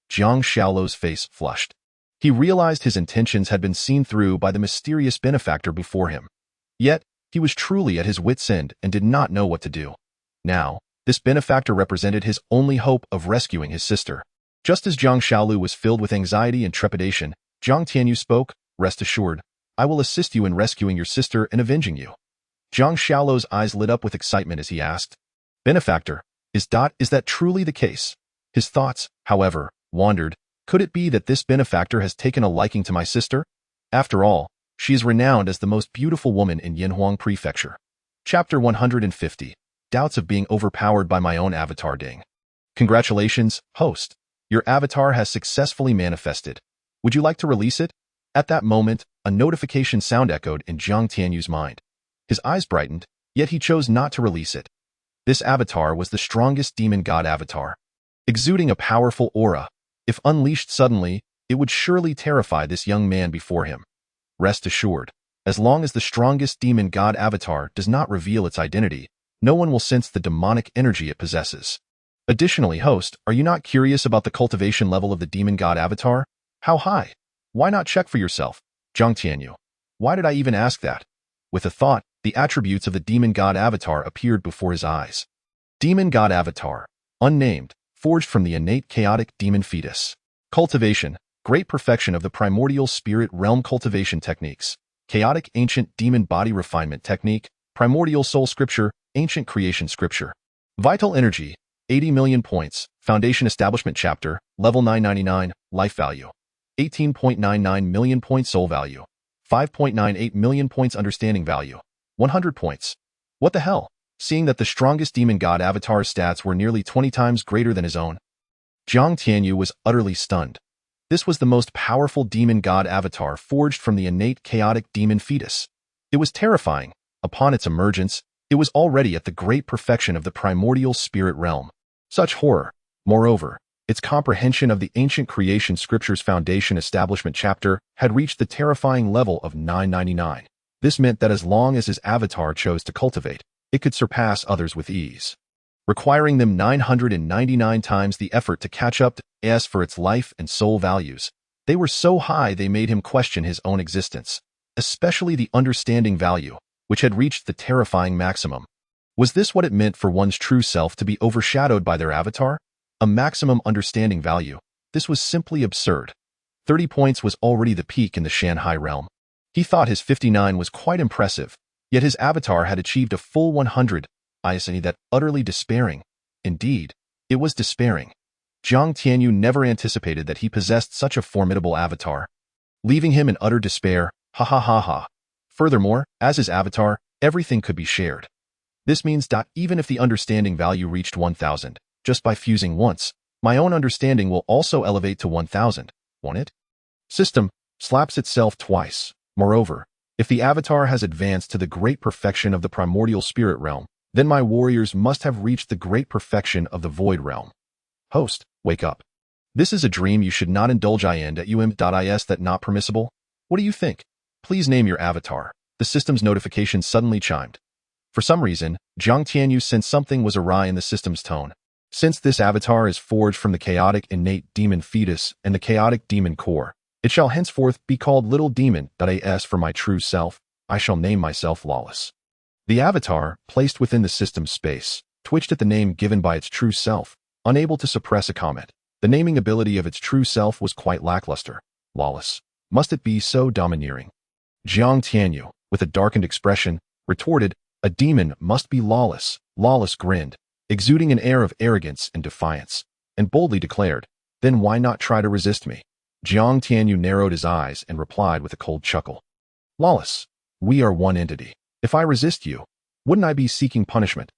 S1: Jiang Shaolu's face flushed. He realized his intentions had been seen through by the mysterious benefactor before him. Yet, he was truly at his wit's end and did not know what to do. Now, this benefactor represented his only hope of rescuing his sister. Just as Jiang Shaolu was filled with anxiety and trepidation, Jiang Tianyu spoke, Rest assured, I will assist you in rescuing your sister and avenging you. Jiang Shaolu's eyes lit up with excitement as he asked, Benefactor, is that truly the case? His thoughts, however, wandered. Could it be that this benefactor has taken a liking to my sister? After all, she is renowned as the most beautiful woman in Yanhuang Prefecture. Chapter 150. Doubts of being overpowered by my own avatar Ding. Congratulations, host. Your avatar has successfully manifested. Would you like to release it? At that moment, a notification sound echoed in Jiang Tianyu's mind. His eyes brightened, yet he chose not to release it. This avatar was the strongest demon god avatar, exuding a powerful aura. If unleashed suddenly, it would surely terrify this young man before him. Rest assured, as long as the strongest demon god avatar does not reveal its identity, no one will sense the demonic energy it possesses. Additionally, host, are you not curious about the cultivation level of the demon god avatar? How high? Why not check for yourself? Jiang Tianyu. Why did I even ask that? With a thought, the attributes of the demon god avatar appeared before his eyes. Demon god avatar, unnamed, forged from the innate chaotic demon fetus. Cultivation, great perfection of the primordial spirit realm cultivation techniques. Chaotic ancient demon body refinement technique, primordial soul scripture, ancient creation scripture. Vital energy, 80 million points, foundation establishment chapter, level 999, life value. 18.99 million points soul value. 5.98 million points understanding value. 100 points. What the hell? Seeing that the strongest demon god avatar's stats were nearly 20 times greater than his own, Jiang Tianyu was utterly stunned. This was the most powerful demon god avatar forged from the innate chaotic demon fetus. It was terrifying. Upon its emergence, it was already at the great perfection of the primordial spirit realm. Such horror. Moreover, its comprehension of the ancient creation scripture's foundation establishment chapter had reached the terrifying level of 999. This meant that as long as his avatar chose to cultivate, it could surpass others with ease, requiring them 999 times the effort to catch up to S for its life and soul values. They were so high they made him question his own existence, especially the understanding value, which had reached the terrifying maximum. Was this what it meant for one's true self to be overshadowed by their avatar? A maximum understanding value. This was simply absurd. 30 points was already the peak in the Shanghai realm. He thought his 59 was quite impressive, yet his avatar had achieved a full 100. That utterly despairing. Indeed, it was despairing. Jiang Tianyu never anticipated that he possessed such a formidable avatar, leaving him in utter despair. Ha ha ha ha. Furthermore, as his avatar, everything could be shared. This means that even if the understanding value reached 1000, just by fusing once, my own understanding will also elevate to 1000, won't it? System slaps itself twice. Moreover, if the avatar has advanced to the great perfection of the primordial spirit realm, then my warriors must have reached the great perfection of the void realm. Host, wake up. This is a dream you should not indulge in at um.is that not permissible? What do you think? Please name your avatar. The system's notification suddenly chimed. For some reason, Jiang Tianyu sensed something was awry in the system's tone. Since this avatar is forged from the chaotic innate demon fetus and the chaotic demon core, it shall henceforth be called Little Demon.as for my true self. I shall name myself Lawless. The avatar, placed within the system's space, twitched at the name given by its true self, unable to suppress a comment. The naming ability of its true self was quite lackluster. Lawless. Must it be so domineering? Jiang Tianyu, with a darkened expression, retorted, a demon must be lawless. Lawless grinned, exuding an air of arrogance and defiance, and boldly declared, then why not try to resist me? Jiang Tianyu narrowed his eyes and replied with a cold chuckle. Lawless, we are one entity. If I resist you, wouldn't I be seeking punishment?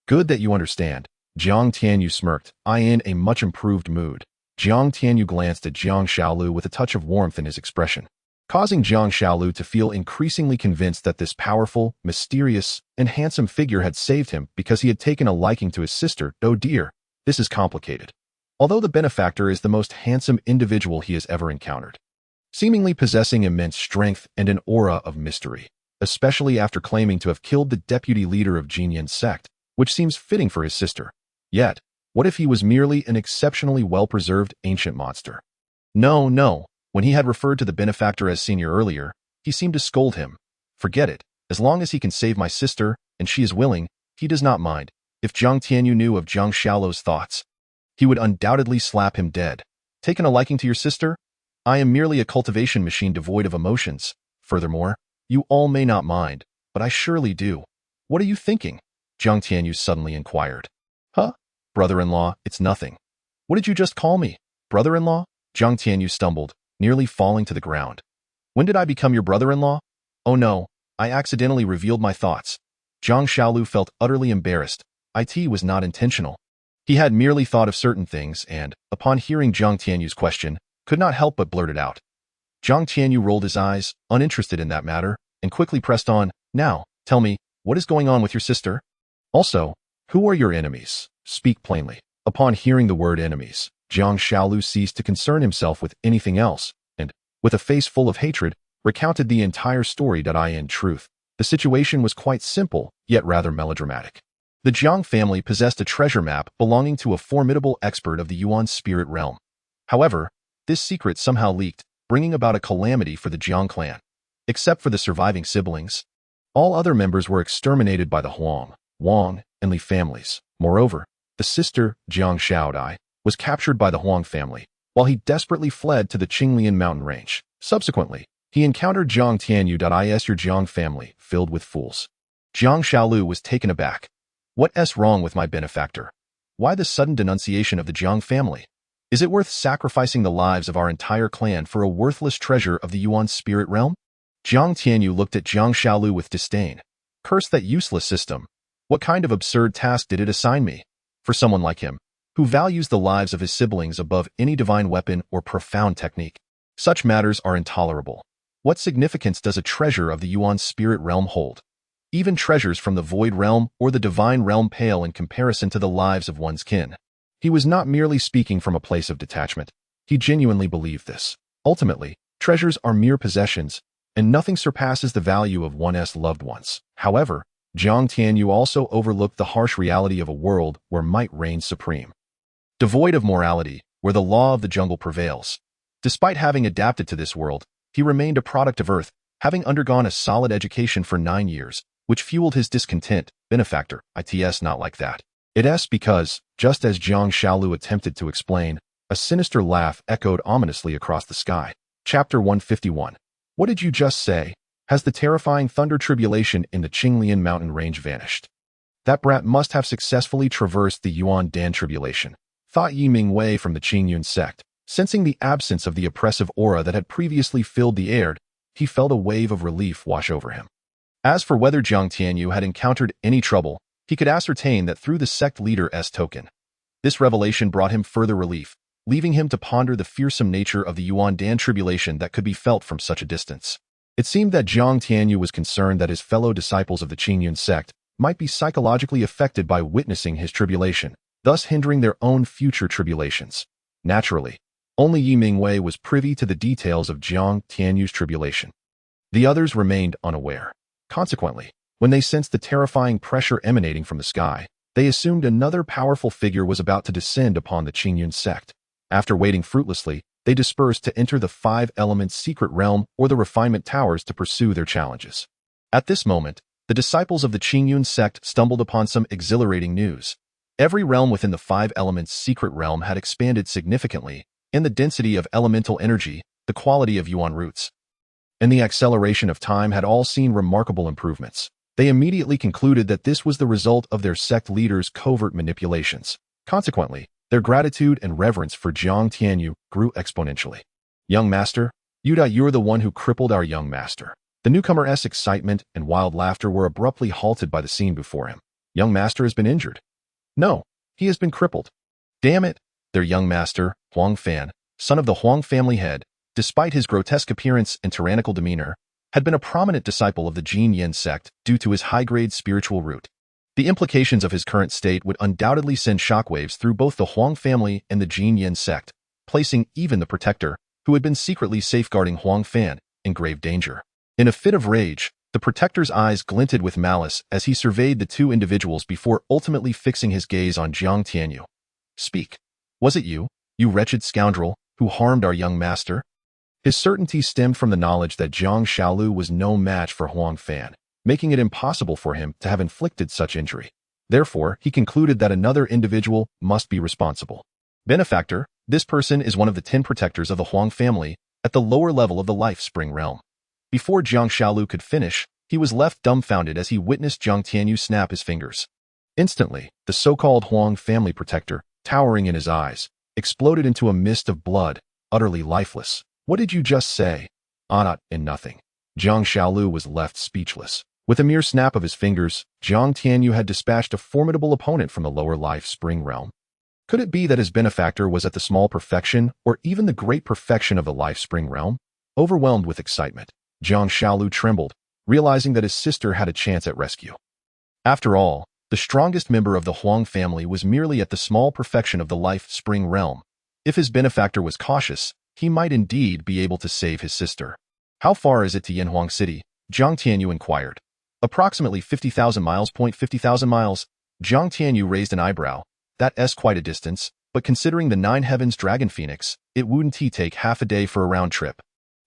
S1: Good that you understand. Jiang Tianyu smirked, in a much improved mood. Jiang Tianyu glanced at Jiang Shaolu with a touch of warmth in his expression, causing Jiang Shaolu to feel increasingly convinced that this powerful, mysterious, and handsome figure had saved him because he had taken a liking to his sister. Oh dear, this is complicated. Although the benefactor is the most handsome individual he has ever encountered, seemingly possessing immense strength and an aura of mystery, especially after claiming to have killed the deputy leader of Qingyun Sect, which seems fitting for his sister. Yet, what if he was merely an exceptionally well-preserved ancient monster? No. When he had referred to the benefactor as senior earlier, he seemed to scold him. Forget it. As long as he can save my sister, and she is willing, he does not mind. If Jiang Tianyu knew of Jiang Shaolu's thoughts, he would undoubtedly slap him dead. Taken a liking to your sister? I am merely a cultivation machine devoid of emotions. Furthermore, you all may not mind, but I surely do. What are you thinking? Jiang Tianyu suddenly inquired. Huh? Brother-in-law, it's nothing. What did you just call me? Brother-in-law? Jiang Tianyu stumbled, nearly falling to the ground. When did I become your brother-in-law? Oh no, I accidentally revealed my thoughts. Jiang Shaolu felt utterly embarrassed. It was not intentional. He had merely thought of certain things and, upon hearing Jiang Tianyu's question, could not help but blurt it out. Jiang Tianyu rolled his eyes, uninterested in that matter, and quickly pressed on, now, tell me, what is going on with your sister? Also, who are your enemies? Speak plainly. Upon hearing the word enemies, Jiang Shaolu ceased to concern himself with anything else, and, with a face full of hatred, recounted the entire story. In truth, the situation was quite simple, yet rather melodramatic. The Jiang family possessed a treasure map belonging to a formidable expert of the Yuan spirit realm. However, this secret somehow leaked, bringing about a calamity for the Jiang clan. except for the surviving siblings. All other members were exterminated by the Huang, Wang, and Li families. Moreover, the sister, Jiang Shaodai, was captured by the Huang family, while he desperately fled to the Qinglian mountain range. Subsequently, he encountered Jiang Tianyu.is your Jiang family, filled with fools. Jiang Shaolu was taken aback. What's wrong with my benefactor? Why the sudden denunciation of the Jiang family? Is it worth sacrificing the lives of our entire clan for a worthless treasure of the Yuan spirit realm? Jiang Tianyu looked at Jiang Shaolu with disdain. Curse that useless system. What kind of absurd task did it assign me? For someone like him, who values the lives of his siblings above any divine weapon or profound technique. Such matters are intolerable. What significance does a treasure of the Yuan spirit realm hold? Even treasures from the void realm or the divine realm pale in comparison to the lives of one's kin. He was not merely speaking from a place of detachment. He genuinely believed this. Ultimately, treasures are mere possessions, and nothing surpasses the value of one's loved ones. However, Jiang Tianyu also overlooked the harsh reality of a world where might reigns supreme. Devoid of morality, where the law of the jungle prevails. Despite having adapted to this world, he remained a product of Earth, having undergone a solid education for 9 years, which fueled his discontent. Benefactor, it's not like that. It's because, just as Jiang Shaolu attempted to explain, a sinister laugh echoed ominously across the sky. Chapter 151. What did you just say? Has the terrifying thunder tribulation in the Qinglian mountain range vanished? That brat must have successfully traversed the Yuan Dan tribulation, thought Yi Mingwei from the Qingyun Sect. Sensing the absence of the oppressive aura that had previously filled the air, he felt a wave of relief wash over him. As for whether Jiang Tianyu had encountered any trouble, he could ascertain that through the sect leader's token. This revelation brought him further relief, leaving him to ponder the fearsome nature of the Yuan Dan tribulation that could be felt from such a distance. It seemed that Jiang Tianyu was concerned that his fellow disciples of the Qingyun Sect might be psychologically affected by witnessing his tribulation, thus hindering their own future tribulations. Naturally, only Yi Mingwei was privy to the details of Jiang Tianyu's tribulation. The others remained unaware. Consequently, when they sensed the terrifying pressure emanating from the sky, they assumed another powerful figure was about to descend upon the Qingyun Sect. After waiting fruitlessly, they dispersed to enter the 5 Elements secret realm or the refinement towers to pursue their challenges. At this moment, the disciples of the Qingyun Sect stumbled upon some exhilarating news. Every realm within the 5 Elements secret realm had expanded significantly, in the density of elemental energy, the quality of Yuan roots, and the acceleration of time had all seen remarkable improvements. They immediately concluded that this was the result of their sect leaders' covert manipulations. Consequently, their gratitude and reverence for Jiang Tianyu grew exponentially. Young master, you're the one who crippled our young master. The newcomer's excitement and wild laughter were abruptly halted by the scene before him. Young master has been injured. No, he has been crippled. Damn it! Their young master, Huang Fan, son of the Huang family head, despite his grotesque appearance and tyrannical demeanor, had been a prominent disciple of the Qingyun Sect due to his high-grade spiritual root. The implications of his current state would undoubtedly send shockwaves through both the Huang family and the Qingyun Sect, placing even the protector, who had been secretly safeguarding Huang Fan, in grave danger. In a fit of rage, the protector's eyes glinted with malice as he surveyed the 2 individuals before ultimately fixing his gaze on Jiang Tianyu. Speak. Was it you, you wretched scoundrel, who harmed our young master? His certainty stemmed from the knowledge that Jiang Shaolu was no match for Huang Fan, making it impossible for him to have inflicted such injury. Therefore, he concluded that another individual must be responsible. Benefactor, this person is one of the 10 protectors of the Huang family at the lower level of the Life Spring realm. Before Jiang Shaolu could finish, he was left dumbfounded as he witnessed Jiang Tianyu snap his fingers. Instantly, the so-called Huang family protector, towering in his eyes, exploded into a mist of blood, utterly lifeless. What did you just say? Not and nothing. Jiang Shaolu was left speechless. With a mere snap of his fingers, Jiang Tianyu had dispatched a formidable opponent from the lower Life Spring realm. Could it be that his benefactor was at the small perfection or even the great perfection of the Life Spring realm? Overwhelmed with excitement, Jiang Shaolu trembled, realizing that his sister had a chance at rescue. After all, the strongest member of the Huang family was merely at the small perfection of the Life Spring realm. If his benefactor was cautious, he might indeed be able to save his sister. How far is it to Yanhuang City? Jiang Tianyu inquired. Approximately 50,000 miles. 50,000 miles. Jiang Tianyu raised an eyebrow. That's quite a distance, but considering the 9 Heavens Dragon Phoenix, it wouldn't take half a day for a round trip.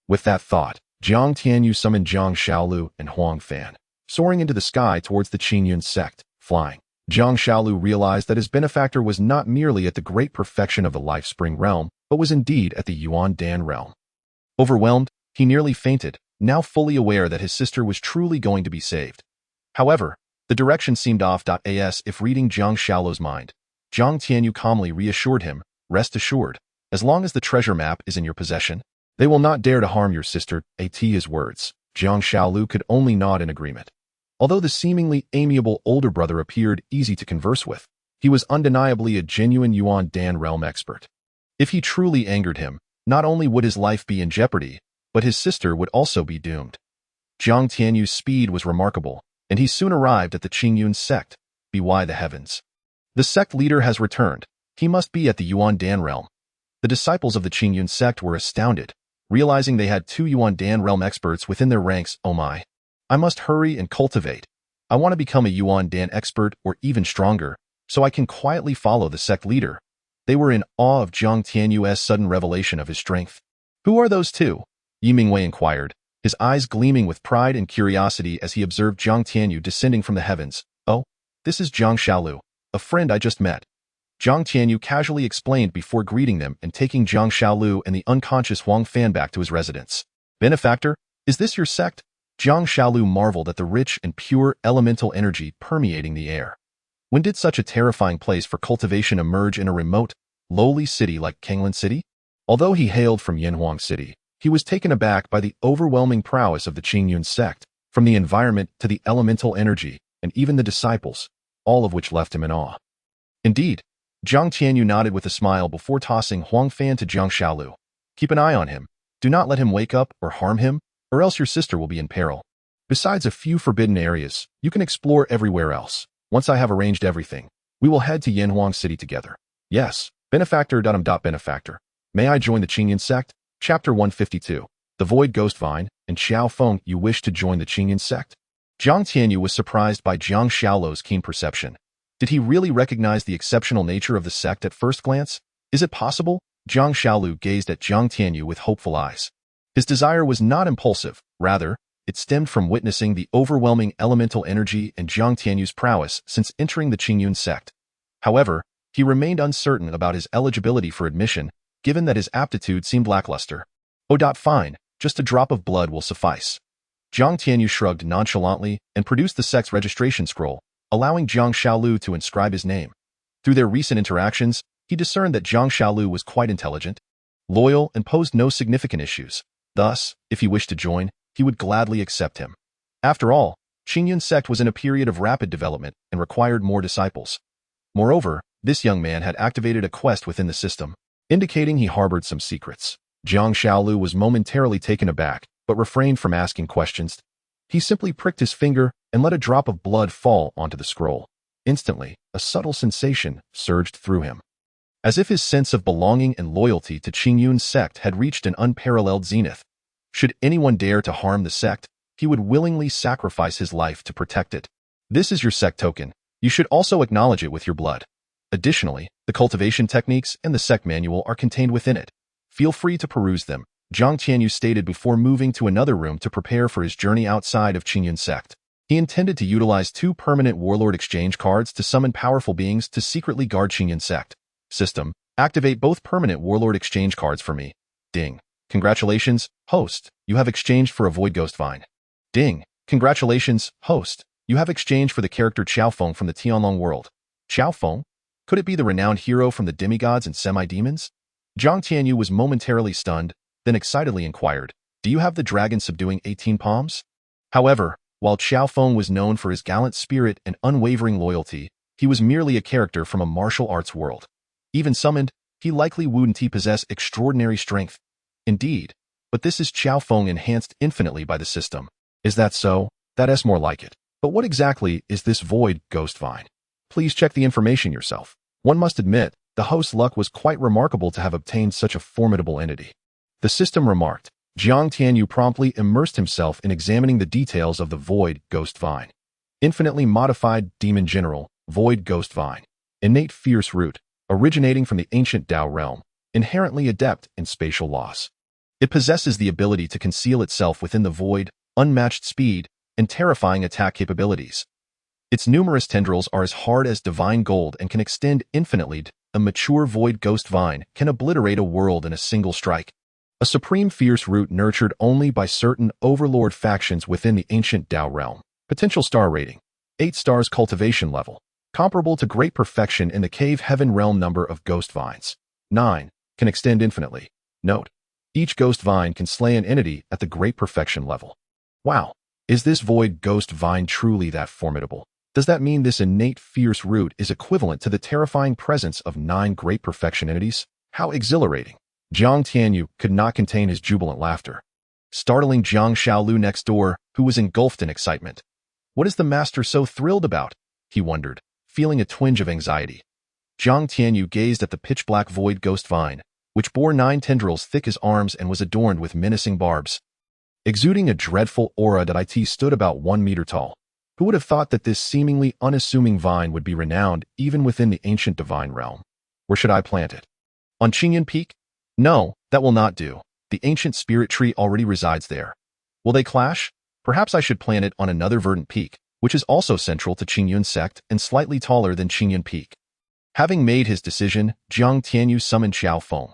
S1: With that thought, Jiang Tianyu summoned Zhang Xiaolu and Huang Fan, soaring into the sky towards the Qingyun Sect, flying. Zhang Xiaolu realized that his benefactor was not merely at the great perfection of the Life Spring realm, but was indeed at the Yuan Dan realm. Overwhelmed, he nearly fainted, now fully aware that his sister was truly going to be saved. However, the direction seemed off. As if reading Zhang Xiaolu's mind, Zhang Tianyu calmly reassured him, "Rest assured, as long as the treasure map is in your possession, they will not dare to harm your sister." At his words, Zhang Xiaolu could only nod in agreement. Although the seemingly amiable older brother appeared easy to converse with, he was undeniably a genuine Yuan Dan realm expert. If he truly angered him, not only would his life be in jeopardy, but his sister would also be doomed. Zhang Tianyu's speed was remarkable, and he soon arrived at the Qingyun Sect, by the heavens. The sect leader has returned. He must be at the Yuan Dan realm. The disciples of the Qingyun Sect were astounded, realizing they had 2 Yuan Dan realm experts within their ranks. "Oh my. I must hurry and cultivate. I want to become a Yuan Dan expert or even stronger, so I can quietly follow the sect leader." They were in awe of Zhang Tianyu's sudden revelation of his strength. "Who are those 2? Yi Mingwei inquired, his eyes gleaming with pride and curiosity as he observed Zhang Tianyu descending from the heavens. "Oh, this is Zhang Xiaolu, a friend I just met." Zhang Tianyu casually explained before greeting them and taking Zhang Xiaolu and the unconscious Huang Fan back to his residence. "Benefactor, is this your sect?" Zhang Xiaolu marveled at the rich and pure elemental energy permeating the air. When did such a terrifying place for cultivation emerge in a remote, lowly city like Qinglan City? Although he hailed from Yanhuang City, he was taken aback by the overwhelming prowess of the Qingyun Sect, from the environment to the elemental energy, and even the disciples, all of which left him in awe. Indeed, Zhang Tianyu nodded with a smile before tossing Huang Fan to Zhang Xiaolu. "Keep an eye on him. Do not let him wake up or harm him, or else your sister will be in peril. Besides a few forbidden areas, you can explore everywhere else. Once I have arranged everything, we will head to Yanhuang City together." "Yes, benefactor. Benefactor. May I join the Qingyun Sect?" Chapter 152. The Void Ghost Vine, and Xiao Feng. "You wish to join the Qingyun Sect?" Zhang Tianyu was surprised by Zhang Xiaolu's keen perception. Did he really recognize the exceptional nature of the sect at first glance? Is it possible? Zhang Xiaolu gazed at Zhang Tianyu with hopeful eyes. His desire was not impulsive, rather, it stemmed from witnessing the overwhelming elemental energy and Zhang Tianyu's prowess since entering the Qingyun Sect. However, he remained uncertain about his eligibility for admission, given that his aptitude seemed lackluster. "Oh, fine, just a drop of blood will suffice." Zhang Tianyu shrugged nonchalantly and produced the sect's registration scroll, allowing Zhang Xiaolu to inscribe his name. Through their recent interactions, he discerned that Zhang Xiaolu was quite intelligent, loyal, and posed no significant issues. Thus, if he wished to join, he would gladly accept him. After all, Qingyun Sect was in a period of rapid development and required more disciples. Moreover, this young man had activated a quest within the system, indicating he harbored some secrets. Zhang Xiaolu was momentarily taken aback, but refrained from asking questions. He simply pricked his finger and let a drop of blood fall onto the scroll. Instantly, a subtle sensation surged through him. As if his sense of belonging and loyalty to Qingyun Sect had reached an unparalleled zenith. Should anyone dare to harm the sect, he would willingly sacrifice his life to protect it. "This is your sect token. You should also acknowledge it with your blood. Additionally, the cultivation techniques and the sect manual are contained within it. Feel free to peruse them," Zhang Tianyu stated before moving to another room to prepare for his journey outside of Qingyun Sect. He intended to utilize 2 permanent warlord exchange cards to summon powerful beings to secretly guard Qingyun Sect. System, activate both permanent warlord exchange cards for me. Ding. Congratulations, host. You have exchanged for a Void Ghost Vine. Ding. Congratulations, host. You have exchanged for the character Xiao Feng from the Tianlong world. Xiao Feng? Could it be the renowned hero from the demigods and semi-demons? Zhang Tianyu was momentarily stunned, then excitedly inquired, "Do you have the dragon subduing 18 palms?" However, while Xiao Feng was known for his gallant spirit and unwavering loyalty, he was merely a character from a martial arts world. Even summoned, he likely wouldn't possess extraordinary strength. Indeed, but this is Xiao Feng enhanced infinitely by the system. Is that so? That's more like it. But what exactly is this Void Ghost Vine? Please check the information yourself. One must admit, the host's luck was quite remarkable to have obtained such a formidable entity. The system remarked. Zhang Tianyu promptly immersed himself in examining the details of the Void Ghost Vine. Infinitely modified Demon General, Void Ghost Vine. Innate fierce root, originating from the ancient Dao realm, inherently adept in spatial loss. It possesses the ability to conceal itself within the void, unmatched speed, and terrifying attack capabilities. Its numerous tendrils are as hard as divine gold and can extend infinitely. A mature void ghost vine can obliterate a world in a single strike. A supreme fierce root nurtured only by certain overlord factions within the ancient Dao realm. Potential star rating: 8 stars. Cultivation level: comparable to great perfection in the cave heaven realm. Number of ghost vines: 9. Can extend infinitely. Note: each ghost vine can slay an entity at the great perfection level. Wow, is this void ghost vine truly that formidable? Does that mean this innate fierce root is equivalent to the terrifying presence of 9 great perfection entities? How exhilarating! Jiang Tianyu could not contain his jubilant laughter, startling Jiang Xiaolu next door, who was engulfed in excitement. What is the master so thrilled about? He wondered, feeling a twinge of anxiety. Jiang Tianyu gazed at the pitch-black void ghost vine, which bore 9 tendrils thick as arms and was adorned with menacing barbs, exuding a dreadful aura that stood about 1 meter tall. Who would have thought that this seemingly unassuming vine would be renowned even within the ancient divine realm? Where should I plant it? On Qingyun Peak? No, that will not do. The ancient spirit tree already resides there. Will they clash? Perhaps I should plant it on another verdant peak, which is also central to Qingyun Sect and slightly taller than Qingyun Peak. Having made his decision, Jiang Tianyu summoned Xiao Feng.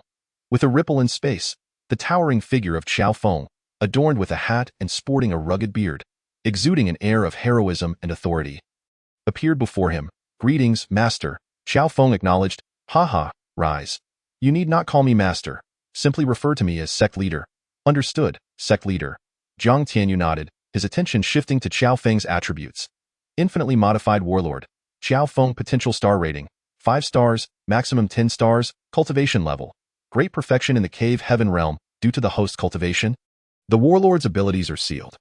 S1: With a ripple in space, the towering figure of Xiao Feng, adorned with a hat and sporting a rugged beard, exuding an air of heroism and authority, appeared before him. Greetings, master. Xiao Feng acknowledged. Haha, rise. You need not call me master. Simply refer to me as sect leader. Understood, sect leader. Jiang Tianyu nodded, his attention shifting to Xiao Feng's attributes. Infinitely modified warlord. Xiao Feng potential star rating: 5 stars, maximum 10 stars, cultivation level: great perfection in the cave heaven realm due to the host cultivation. The warlord's abilities are sealed.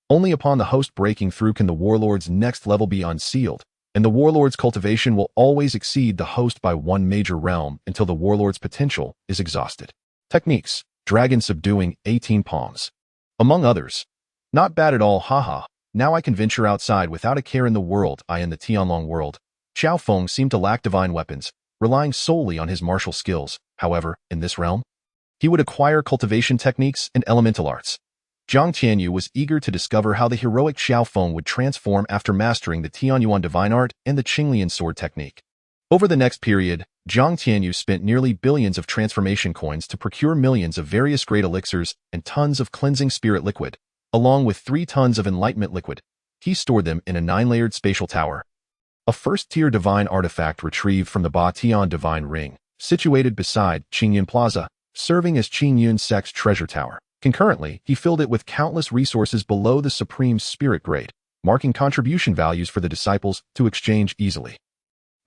S1: Only upon the host breaking through can the warlord's next level be unsealed, and the warlord's cultivation will always exceed the host by 1 major realm until the warlord's potential is exhausted. Techniques: dragon subduing, 18 palms. Among others. Not bad at all, haha. Now I can venture outside without a care in the world. In the Tianlong world, Xiao Feng seemed to lack divine weapons, relying solely on his martial skills. However, in this realm, he would acquire cultivation techniques and elemental arts. Jiang Tianyu was eager to discover how the heroic Xiao Feng would transform after mastering the Tianyuan divine art and the Qinglian sword technique. Over the next period, Jiang Tianyu spent nearly billions of transformation coins to procure millions of various great elixirs and tons of cleansing spirit liquid, along with 3 tons of enlightenment liquid. He stored them in a 9-layered spatial tower, a first-tier divine artifact retrieved from the Ba Tian divine ring, situated beside Qingyun Plaza, serving as Qingyun Sect's treasure tower. Concurrently, he filled it with countless resources below the supreme spirit grade, marking contribution values for the disciples to exchange easily.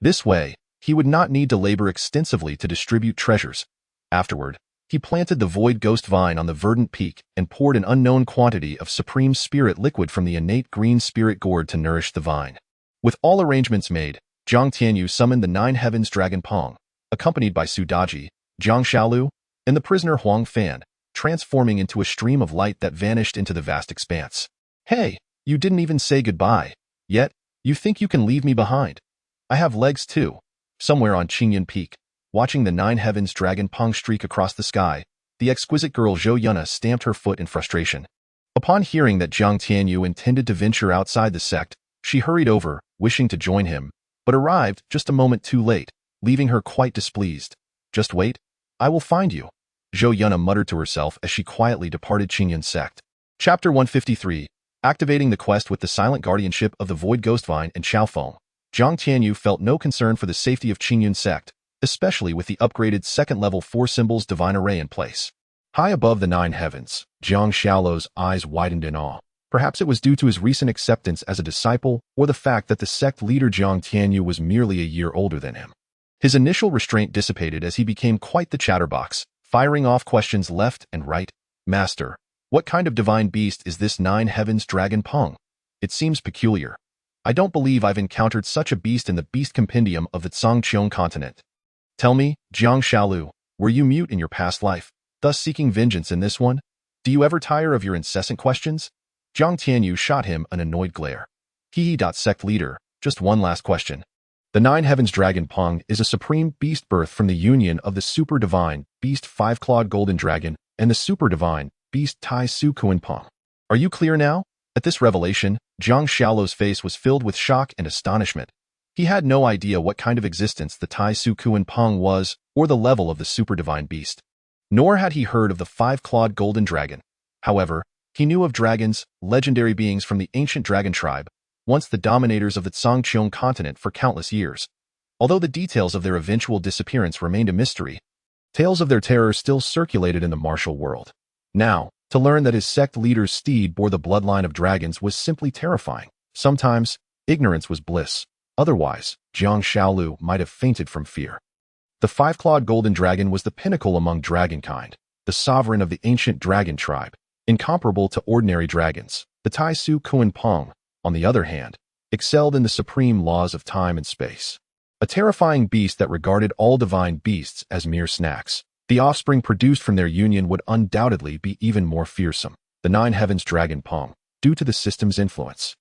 S1: This way, he would not need to labor extensively to distribute treasures. Afterward, he planted the void ghost vine on the verdant peak and poured an unknown quantity of supreme spirit liquid from the innate green spirit gourd to nourish the vine. With all arrangements made, Jiang Tianyu summoned the 9 heavens dragon Pong, accompanied by Su Daji, Jiang Xiaolu, and the prisoner Huang Fan, transforming into a stream of light that vanished into the vast expanse. Hey, you didn't even say goodbye. Yet, you think you can leave me behind? I have legs too. Somewhere on Qingyun Peak, watching the 9 heavens dragon Pong streak across the sky, the exquisite girl Zhou Yuna stamped her foot in frustration. Upon hearing that Jiang Tianyu intended to venture outside the sect, she hurried over, wishing to join him, but arrived just a moment too late, leaving her quite displeased. Just wait, I will find you, Zhou Yuna muttered to herself as she quietly departed Qingyun Sect. Chapter 153. Activating the quest with the silent guardianship of the Void Ghost Vine and Xiao Feng. Jiang Tianyu felt no concern for the safety of Qingyun Sect, especially with the upgraded second-level 4 symbols divine array in place. High above the 9 heavens, Jiang Xiaolu's eyes widened in awe. Perhaps it was due to his recent acceptance as a disciple or the fact that the sect leader Jiang Tianyu was merely a year older than him. His initial restraint dissipated as he became quite the chatterbox, firing off questions left and right. Master, what kind of divine beast is this 9 heavens dragon Pong? It seems peculiar. I don't believe I've encountered such a beast in the beast compendium of the Zhangqiong continent. Tell me, Jiang Xiaolu, were you mute in your past life, thus seeking vengeance in this one? Do you ever tire of your incessant questions? Jiang Tianyu shot him an annoyed glare. Sect leader, just one last question. The 9 heavens dragon Pong is a supreme beast birth from the union of the super divine beast 5-clawed golden dragon and the super divine beast Tai Su Kuan Pong. Are you clear now? At this revelation, Zhang Xiaolu's face was filled with shock and astonishment. He had no idea what kind of existence the Tai Su Kuan Pong was or the level of the super divine beast. Nor had he heard of the five-clawed golden dragon. However, he knew of dragons, legendary beings from the ancient dragon tribe, once the dominators of the Zhangqiong continent for countless years. Although the details of their eventual disappearance remained a mystery, tales of their terror still circulated in the martial world. Now, to learn that his sect leader's steed bore the bloodline of dragons was simply terrifying. Sometimes, ignorance was bliss. Otherwise, Zhang Xiaolu might have fainted from fear. The five-clawed golden dragon was the pinnacle among dragonkind, the sovereign of the ancient dragon tribe, incomparable to ordinary dragons. The Tai Su Kuan Pong, on the other hand, excelled in the supreme laws of time and space. A terrifying beast that regarded all divine beasts as mere snacks. The offspring produced from their union would undoubtedly be even more fearsome. The Nine Heavens Dragon Pong, due to the system's influence,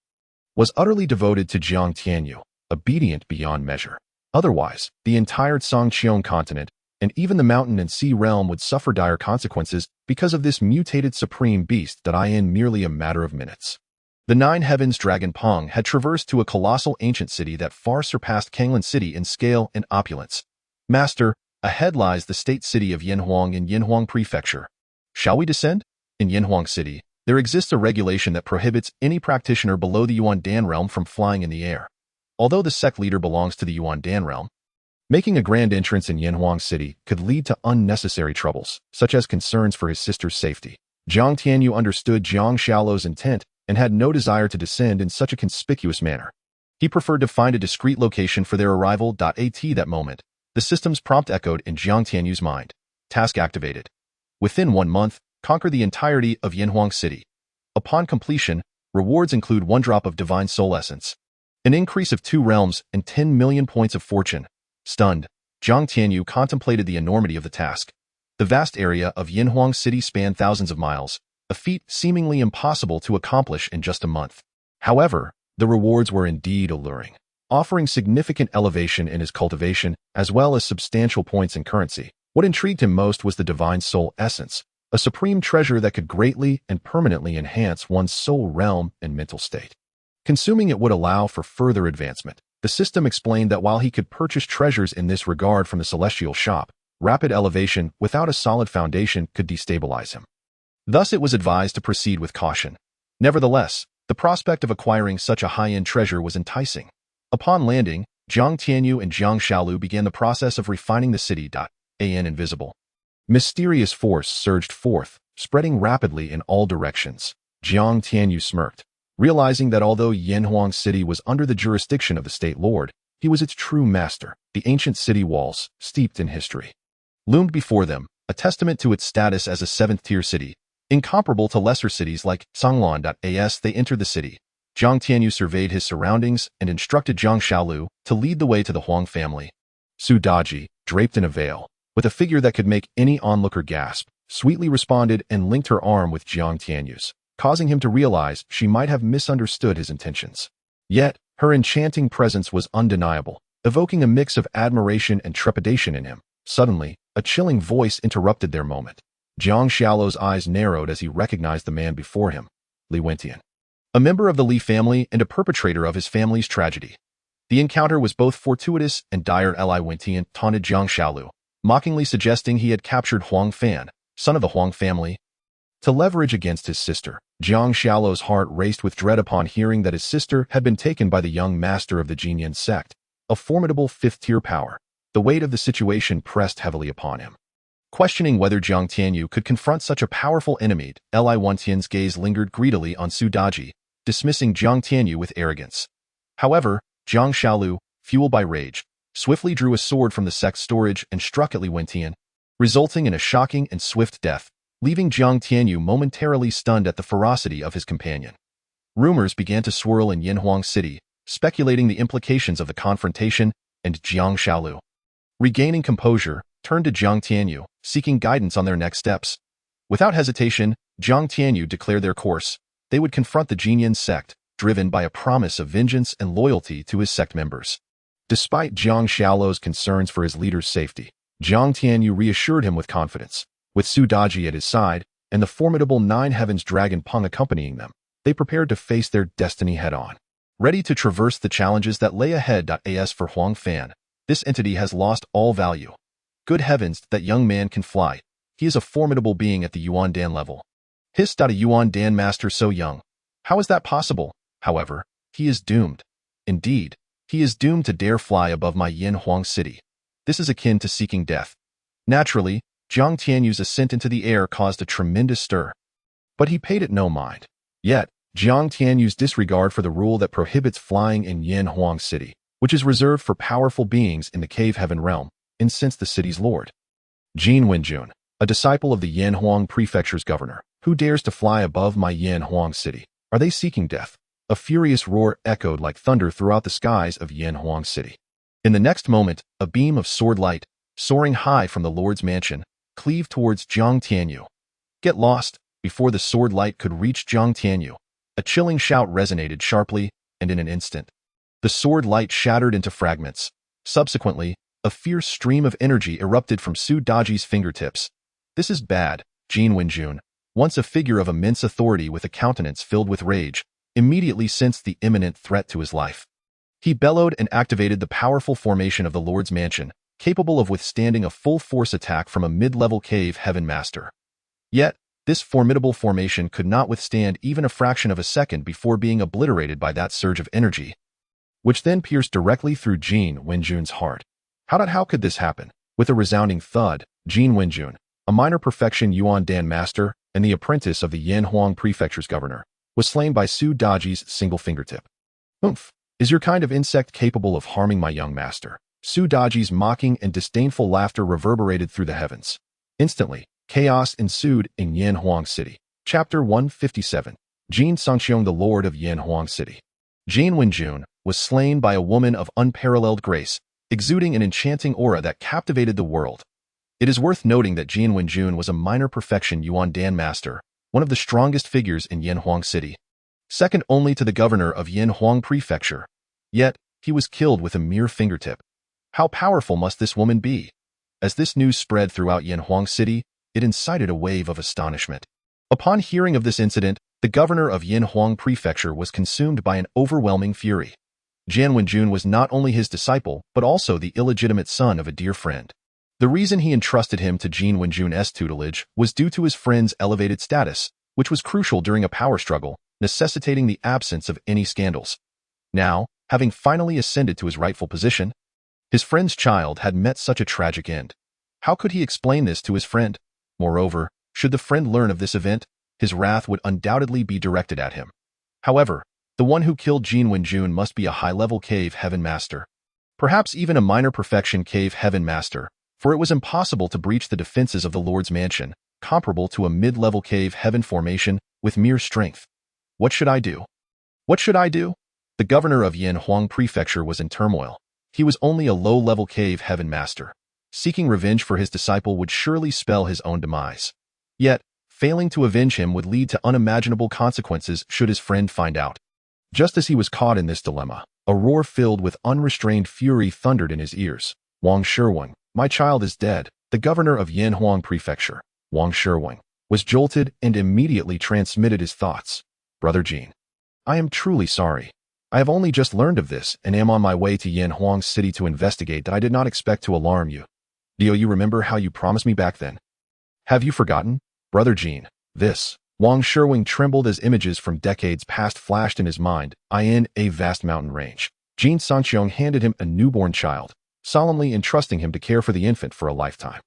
S1: was utterly devoted to Jiang Tianyu, obedient beyond measure. Otherwise, the entire Zhangqiong continent, and even the mountain and sea realm would suffer dire consequences because of this mutated supreme beast that in merely a matter of minutes. The Nine Heavens Dragon Pong had traversed to a colossal ancient city that far surpassed Kanglan City in scale and opulence. Master, ahead lies the state city of Yanhuang in Yanhuang Prefecture. Shall we descend? In Yanhuang City, there exists a regulation that prohibits any practitioner below the Yuan Dan realm from flying in the air. Although the sect leader belongs to the Yuan Dan realm, making a grand entrance in Yanhuang City could lead to unnecessary troubles, such as concerns for his sister's safety. Jiang Tianyu understood Zhang Xiaolu's intent and had no desire to descend in such a conspicuous manner. He preferred to find a discreet location for their arrival. At that moment, the system's prompt echoed in Jiang Tianyu's mind. Task activated. Within 1 month, conquer the entirety of Yanhuang City. Upon completion, rewards include 1 drop of divine soul essence, an increase of 2 realms, and 10 million points of fortune. Stunned, Jiang Tianyu contemplated the enormity of the task. The vast area of Yanhuang City spanned thousands of miles, a feat seemingly impossible to accomplish in just a month. However, the rewards were indeed alluring, offering significant elevation in his cultivation as well as substantial points in currency. What intrigued him most was the divine soul essence, a supreme treasure that could greatly and permanently enhance one's soul realm and mental state. Consuming it would allow for further advancement. The system explained that while he could purchase treasures in this regard from the celestial shop, rapid elevation without a solid foundation could destabilize him. Thus it was advised to proceed with caution. Nevertheless, the prospect of acquiring such a high-end treasure was enticing. Upon landing, Jiang Tianyu and Zhang Xiaolu began the process of refining the city. An invisible, mysterious force surged forth, spreading rapidly in all directions. Jiang Tianyu smirked, realizing that although Yanhuang City was under the jurisdiction of the state lord, he was its true master. The ancient city walls, steeped in history, loomed before them, a testament to its status as a 7th-tier city, incomparable to lesser cities like Songlan. As they entered the city, Jiang Tianyu surveyed his surroundings and instructed Zhang Xiaolu to lead the way to the Huang family. Su Daji, draped in a veil, with a figure that could make any onlooker gasp, sweetly responded and linked her arm with Jiang Tianyu's, causing him to realize she might have misunderstood his intentions. Yet, her enchanting presence was undeniable, evoking a mix of admiration and trepidation in him. Suddenly, a chilling voice interrupted their moment. Zhang Xiaolu's eyes narrowed as he recognized the man before him, Li Wentian, a member of the Li family and a perpetrator of his family's tragedy. The encounter was both fortuitous and dire. Li Wentian taunted Zhang Xiaolu, mockingly suggesting he had captured Huang Fan, son of the Huang family, to leverage against his sister. Jiang Xiaolu's heart raced with dread upon hearing that his sister had been taken by the young master of the Qingyun Sect, a formidable 5th-tier power. The weight of the situation pressed heavily upon him. Questioning whether Jiang Tianyu could confront such a powerful enemy, Li Wentian's gaze lingered greedily on Su Daji, dismissing Jiang Tianyu with arrogance. However, Zhang Xiaolu, fueled by rage, swiftly drew a sword from the sect's storage and struck at Li Wentian, resulting in a shocking and swift death, leaving Jiang Tianyu momentarily stunned at the ferocity of his companion. Rumors began to swirl in Yanhuang City, speculating the implications of the confrontation, and Jiang Xiaolu, regaining composure, turned to Jiang Tianyu, seeking guidance on their next steps. Without hesitation, Jiang Tianyu declared their course. They would confront the Qingyun Sect, driven by a promise of vengeance and loyalty to his sect members. Despite Zhang Xiaolu's concerns for his leader's safety, Jiang Tianyu reassured him with confidence. With Su Daji at his side, and the formidable Nine Heavens dragon Pong accompanying them, they prepared to face their destiny head-on. Ready to traverse the challenges that lay ahead. As for Huang Fan, this entity has lost all value. Good heavens, that young man can fly. He is a formidable being at the Yuan Dan level. Hiss. A Yuan Dan master so young. How is that possible? However, he is doomed. Indeed, he is doomed to dare fly above my Yin Huang city. This is akin to seeking death. Naturally, Jiang Tianyu's ascent into the air caused a tremendous stir. But he paid it no mind. Yet, Jiang Tianyu's disregard for the rule that prohibits flying in Yin Huang city, which is reserved for powerful beings in the cave heaven realm, incensed the city's lord. Jin Wenjun, a disciple of the Yin Huang prefecture's governor, who dares to fly above my Yin Huang city? Are they seeking death? A furious roar echoed like thunder throughout the skies of Yin Huang city. In the next moment, a beam of sword light, soaring high from the lord's mansion, cleaved towards Jiang Tianyu. Get lost, before the sword light could reach Jiang Tianyu. A chilling shout resonated sharply, and in an instant, the sword light shattered into fragments. Subsequently, a fierce stream of energy erupted from Su Daji's fingertips. This is bad, Jin Wenjun, once a figure of immense authority with a countenance filled with rage, immediately sensed the imminent threat to his life. He bellowed and activated the powerful formation of the Lord's Mansion, capable of withstanding a full-force attack from a mid-level cave heaven master. Yet, this formidable formation could not withstand even a fraction of a second before being obliterated by that surge of energy, which then pierced directly through Jin Wenjun's heart. How could this happen? With a resounding thud, Jin Wenjun, a minor perfection Yuan Dan master and the apprentice of the Yin Huang prefecture's governor, was slain by Su Daji's single fingertip. Oomph! Is your kind of insect capable of harming my young master? Su Daji's mocking and disdainful laughter reverberated through the heavens. Instantly, chaos ensued in Yin Huang City. Chapter 157. Jin Songxiong, the Lord of Yin Huang City. Jin Wenjun was slain by a woman of unparalleled grace, exuding an enchanting aura that captivated the world. It is worth noting that Jin Wenjun was a minor perfection Yuan Dan master, one of the strongest figures in Yin Huang City, second only to the governor of Yin Huang Prefecture. Yet, he was killed with a mere fingertip. How powerful must this woman be? As this news spread throughout Yin Huang City, it incited a wave of astonishment. Upon hearing of this incident, the governor of Yin Huang Prefecture was consumed by an overwhelming fury. Jin Wenjun was not only his disciple, but also the illegitimate son of a dear friend. The reason he entrusted him to Jin Wenjun's tutelage was due to his friend's elevated status, which was crucial during a power struggle, necessitating the absence of any scandals. Now, having finally ascended to his rightful position, his friend's child had met such a tragic end. How could he explain this to his friend? Moreover, should the friend learn of this event, his wrath would undoubtedly be directed at him. However, the one who killed Jin Wenjun must be a high-level cave heaven master. Perhaps even a minor perfection cave heaven master, for it was impossible to breach the defenses of the Lord's Mansion, comparable to a mid-level cave heaven formation with mere strength. What should I do? What should I do? The governor of Yin Huang Prefecture was in turmoil. He was only a low-level cave heaven master. Seeking revenge for his disciple would surely spell his own demise. Yet, failing to avenge him would lead to unimaginable consequences should his friend find out. Just as he was caught in this dilemma, a roar filled with unrestrained fury thundered in his ears. Wang Shiweng, my child is dead. The governor of Yin Huang Prefecture, Wang Shiweng, was jolted and immediately transmitted his thoughts. Brother Jin, I am truly sorry. I have only just learned of this and am on my way to Yin Huang City to investigate. I did not expect to alarm you. Do you remember how you promised me back then? Have you forgotten? Brother Jin, this. Wang Shiweng trembled as images from decades past flashed in his mind. In a vast mountain range, Jin Songxiong handed him a newborn child, solemnly entrusting him to care for the infant for a lifetime.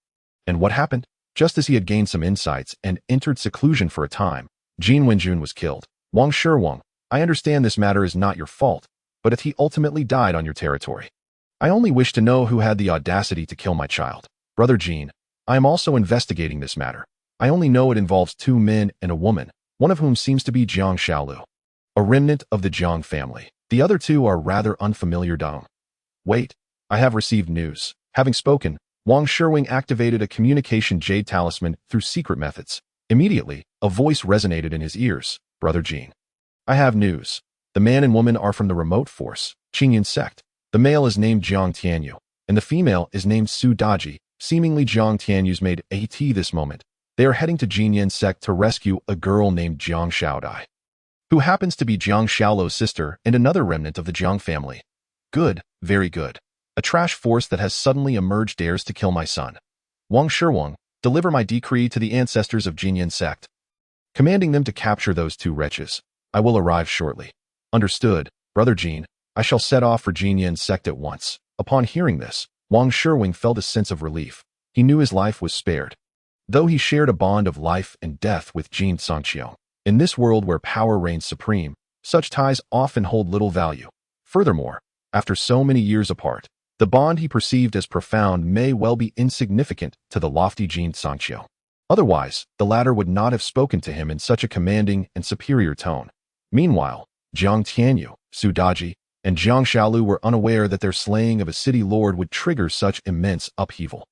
S1: And what happened? Just as he had gained some insights and entered seclusion for a time, Jin Wenjun was killed. Wang Shiweng, I understand this matter is not your fault, but he ultimately died on your territory. I only wish to know who had the audacity to kill my child. Brother Jin, I am also investigating this matter. I only know it involves 2 men and a woman, one of whom seems to be Jiang Shaolu, a remnant of the Jiang family. The other 2 are rather unfamiliar. Wait, I have received news. Having spoken, Wang Shiweng activated a communication jade talisman through secret methods. Immediately, a voice resonated in his ears. Brother Jin, I have news. The man and woman are from the remote force, Qingyun Sect. The male is named Jiang Tianyu, and the female is named Su Daji. Seemingly Jiang Tianyu's maid at this moment. They are heading to Qingyun Sect to rescue a girl named Jiang Shaodai, who happens to be Jiang Shaolu's sister and another remnant of the Jiang family. Good, very good. A trash force that has suddenly emerged dares to kill my son. Wang Shiwang, deliver my decree to the ancestors of Qingyun Sect, commanding them to capture those two wretches. I will arrive shortly. Understood, Brother Jin. I shall set off for Qingyun Sect at once. Upon hearing this, Wang Shiwang felt a sense of relief. He knew his life was spared, though he shared a bond of life and death with Jin Songqiong. In this world where power reigns supreme, such ties often hold little value. Furthermore, after so many years apart, the bond he perceived as profound may well be insignificant to the lofty Jin Songqiong. Otherwise, the latter would not have spoken to him in such a commanding and superior tone. Meanwhile, Jiang Tianyu, Su Daji, and Jiang Shaolu were unaware that their slaying of a city lord would trigger such immense upheaval.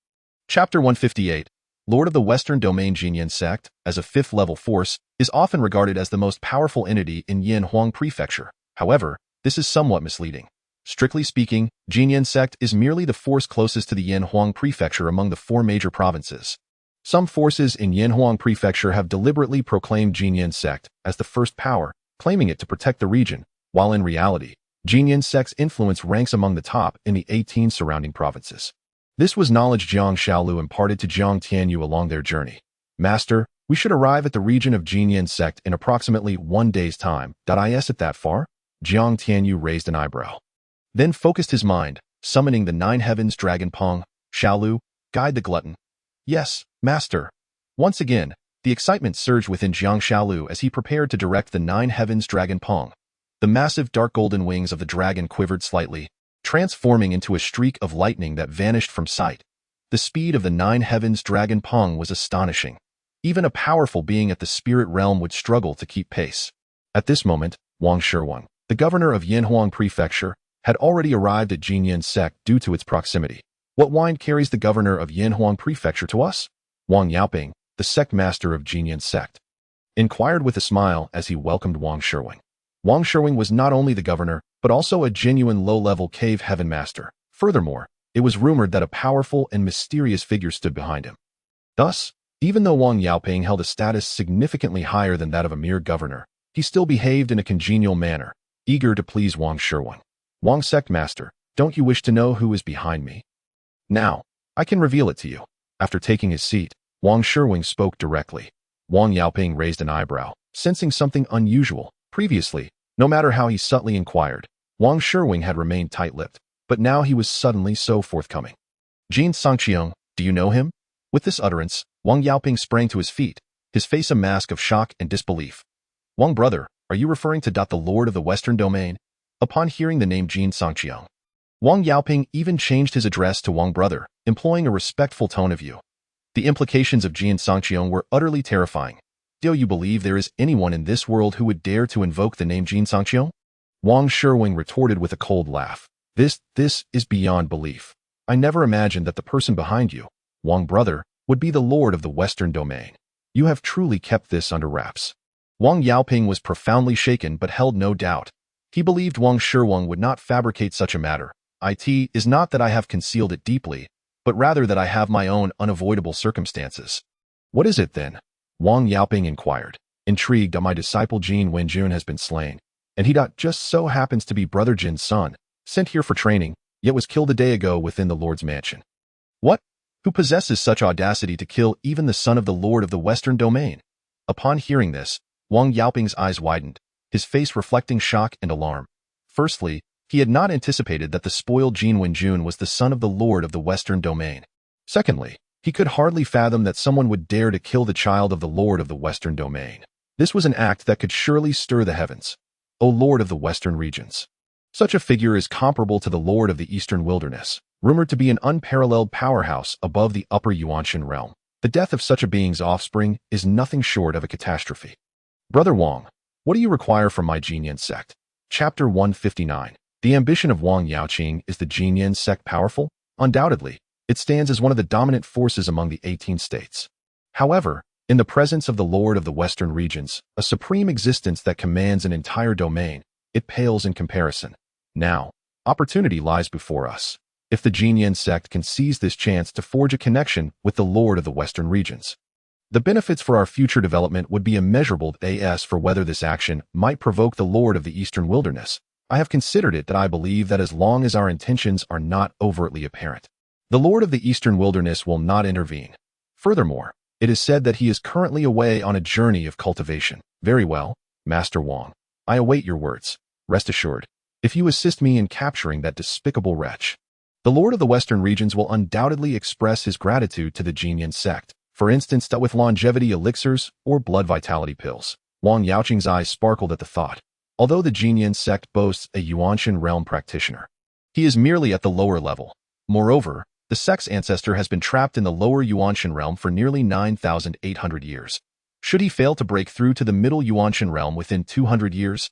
S1: Chapter 158. Lord of the Western Domain. Qingyun Sect, as a fifth-level force, is often regarded as the most powerful entity in Yanhuang Prefecture. However, this is somewhat misleading. Strictly speaking, Qingyun Sect is merely the force closest to the Yanhuang Prefecture among the four major provinces. Some forces in Yanhuang Prefecture have deliberately proclaimed Qingyun Sect as the first power, claiming it to protect the region, while in reality, Qingyun Sect's influence ranks among the top in the 18 surrounding provinces. This was knowledge Jiang Shaolu imparted to Jiang Tianyu along their journey. Master, we should arrive at the region of Qingyun Sect in approximately 1 day's time. Is it that far? Jiang Tianyu raised an eyebrow, then focused his mind, summoning the 9 heavens dragon Pong. Shaolu, guide the glutton. Yes, master. Once again, the excitement surged within Jiang Shaolu as he prepared to direct the 9 heavens dragon Pong. The massive dark golden wings of the dragon quivered slightly, transforming into a streak of lightning that vanished from sight. The speed of the 9 heavens dragon Pong was astonishing. Even a powerful being at the spirit realm would struggle to keep pace. At this moment, Wang Shiwang, the governor of Yanhuang Prefecture, had already arrived at Qingyun Sect due to its proximity. What wine carries the governor of Yanhuang Prefecture to us? Wang Yaoping, the sect master of Qingyun Sect, inquired with a smile as he welcomed Wang Shiwang. Wang Shiwang was not only the governor, but also a genuine low-level cave heaven master. Furthermore, it was rumored that a powerful and mysterious figure stood behind him. Thus, even though Wang Yaoping held a status significantly higher than that of a mere governor, he still behaved in a congenial manner, eager to please Wang Shiwang. Wang Sect Master, don't you wish to know who is behind me? Now, I can reveal it to you. After taking his seat, Wang Shiwang spoke directly. Wang Yaoping raised an eyebrow, sensing something unusual. Previously, no matter how he subtly inquired, Wang Shiwang had remained tight-lipped, but now he was suddenly so forthcoming. Jin Songqiong, do you know him? With this utterance, Wang Yaoping sprang to his feet, his face a mask of shock and disbelief. Wang brother, are you referring to the Lord of the Western Domain? Upon hearing the name Jin Songqiong, Wang Yaoping even changed his address to Wang brother, employing a respectful tone of view. The implications of Jin Songqiong were utterly terrifying. Do you believe there is anyone in this world who would dare to invoke the name Jin Songqiong? Wang Shiwang retorted with a cold laugh. This is beyond belief. I never imagined that the person behind you, Wang brother, would be the Lord of the Western Domain. You have truly kept this under wraps. Wang Yaoping was profoundly shaken but held no doubt. He believed Wang Shiwang would not fabricate such a matter. It is not that I have concealed it deeply, but rather that I have my own unavoidable circumstances. What is it then? Wang Yaoping inquired, intrigued. My disciple Jin Wenjun has been slain, and he just so happens to be Brother Jin's son, sent here for training, yet was killed a day ago within the Lord's mansion. What? Who possesses such audacity to kill even the son of the Lord of the Western Domain? Upon hearing this, Wang Yaoping's eyes widened, his face reflecting shock and alarm. Firstly, he had not anticipated that the spoiled Jin Wenjun was the son of the Lord of the Western Domain. Secondly, he could hardly fathom that someone would dare to kill the child of the Lord of the Western Domain. This was an act that could surely stir the heavens. O Lord of the Western regions. Such a figure is comparable to the Lord of the Eastern Wilderness, rumored to be an unparalleled powerhouse above the upper Yuanshan realm. The death of such a being's offspring is nothing short of a catastrophe. Brother Wang, what do you require from my Qingyun Sect? Chapter 159. The ambition of Wang Yaoqing is the Qingyun Sect powerful? Undoubtedly, it stands as one of the dominant forces among the 18 states. However, in the presence of the Lord of the Western regions, a supreme existence that commands an entire domain, it pales in comparison. Now, opportunity lies before us. If the Qingyun Sect can seize this chance to forge a connection with the Lord of the Western regions, The benefits for our future development would be immeasurable. As for whether this action might provoke the Lord of the Eastern Wilderness, I have considered it that I believe that as long as our intentions are not overtly apparent, the Lord of the Eastern Wilderness will not intervene. Furthermore, it is said that he is currently away on a journey of cultivation. Very well, Master Wang. I await your words. Rest assured, if you assist me in capturing that despicable wretch, the Lord of the Western regions will undoubtedly express his gratitude to the Qingyun Sect, for instance with longevity elixirs or blood vitality pills. Wang Yaoqing's eyes sparkled at the thought. Although the Qingyun Sect boasts a Yuanshan realm practitioner, he is merely at the lower level. Moreover, the sect's ancestor has been trapped in the lower Yuanshan realm for nearly 9,800 years. Should he fail to break through to the middle Yuanshan realm within 200 years,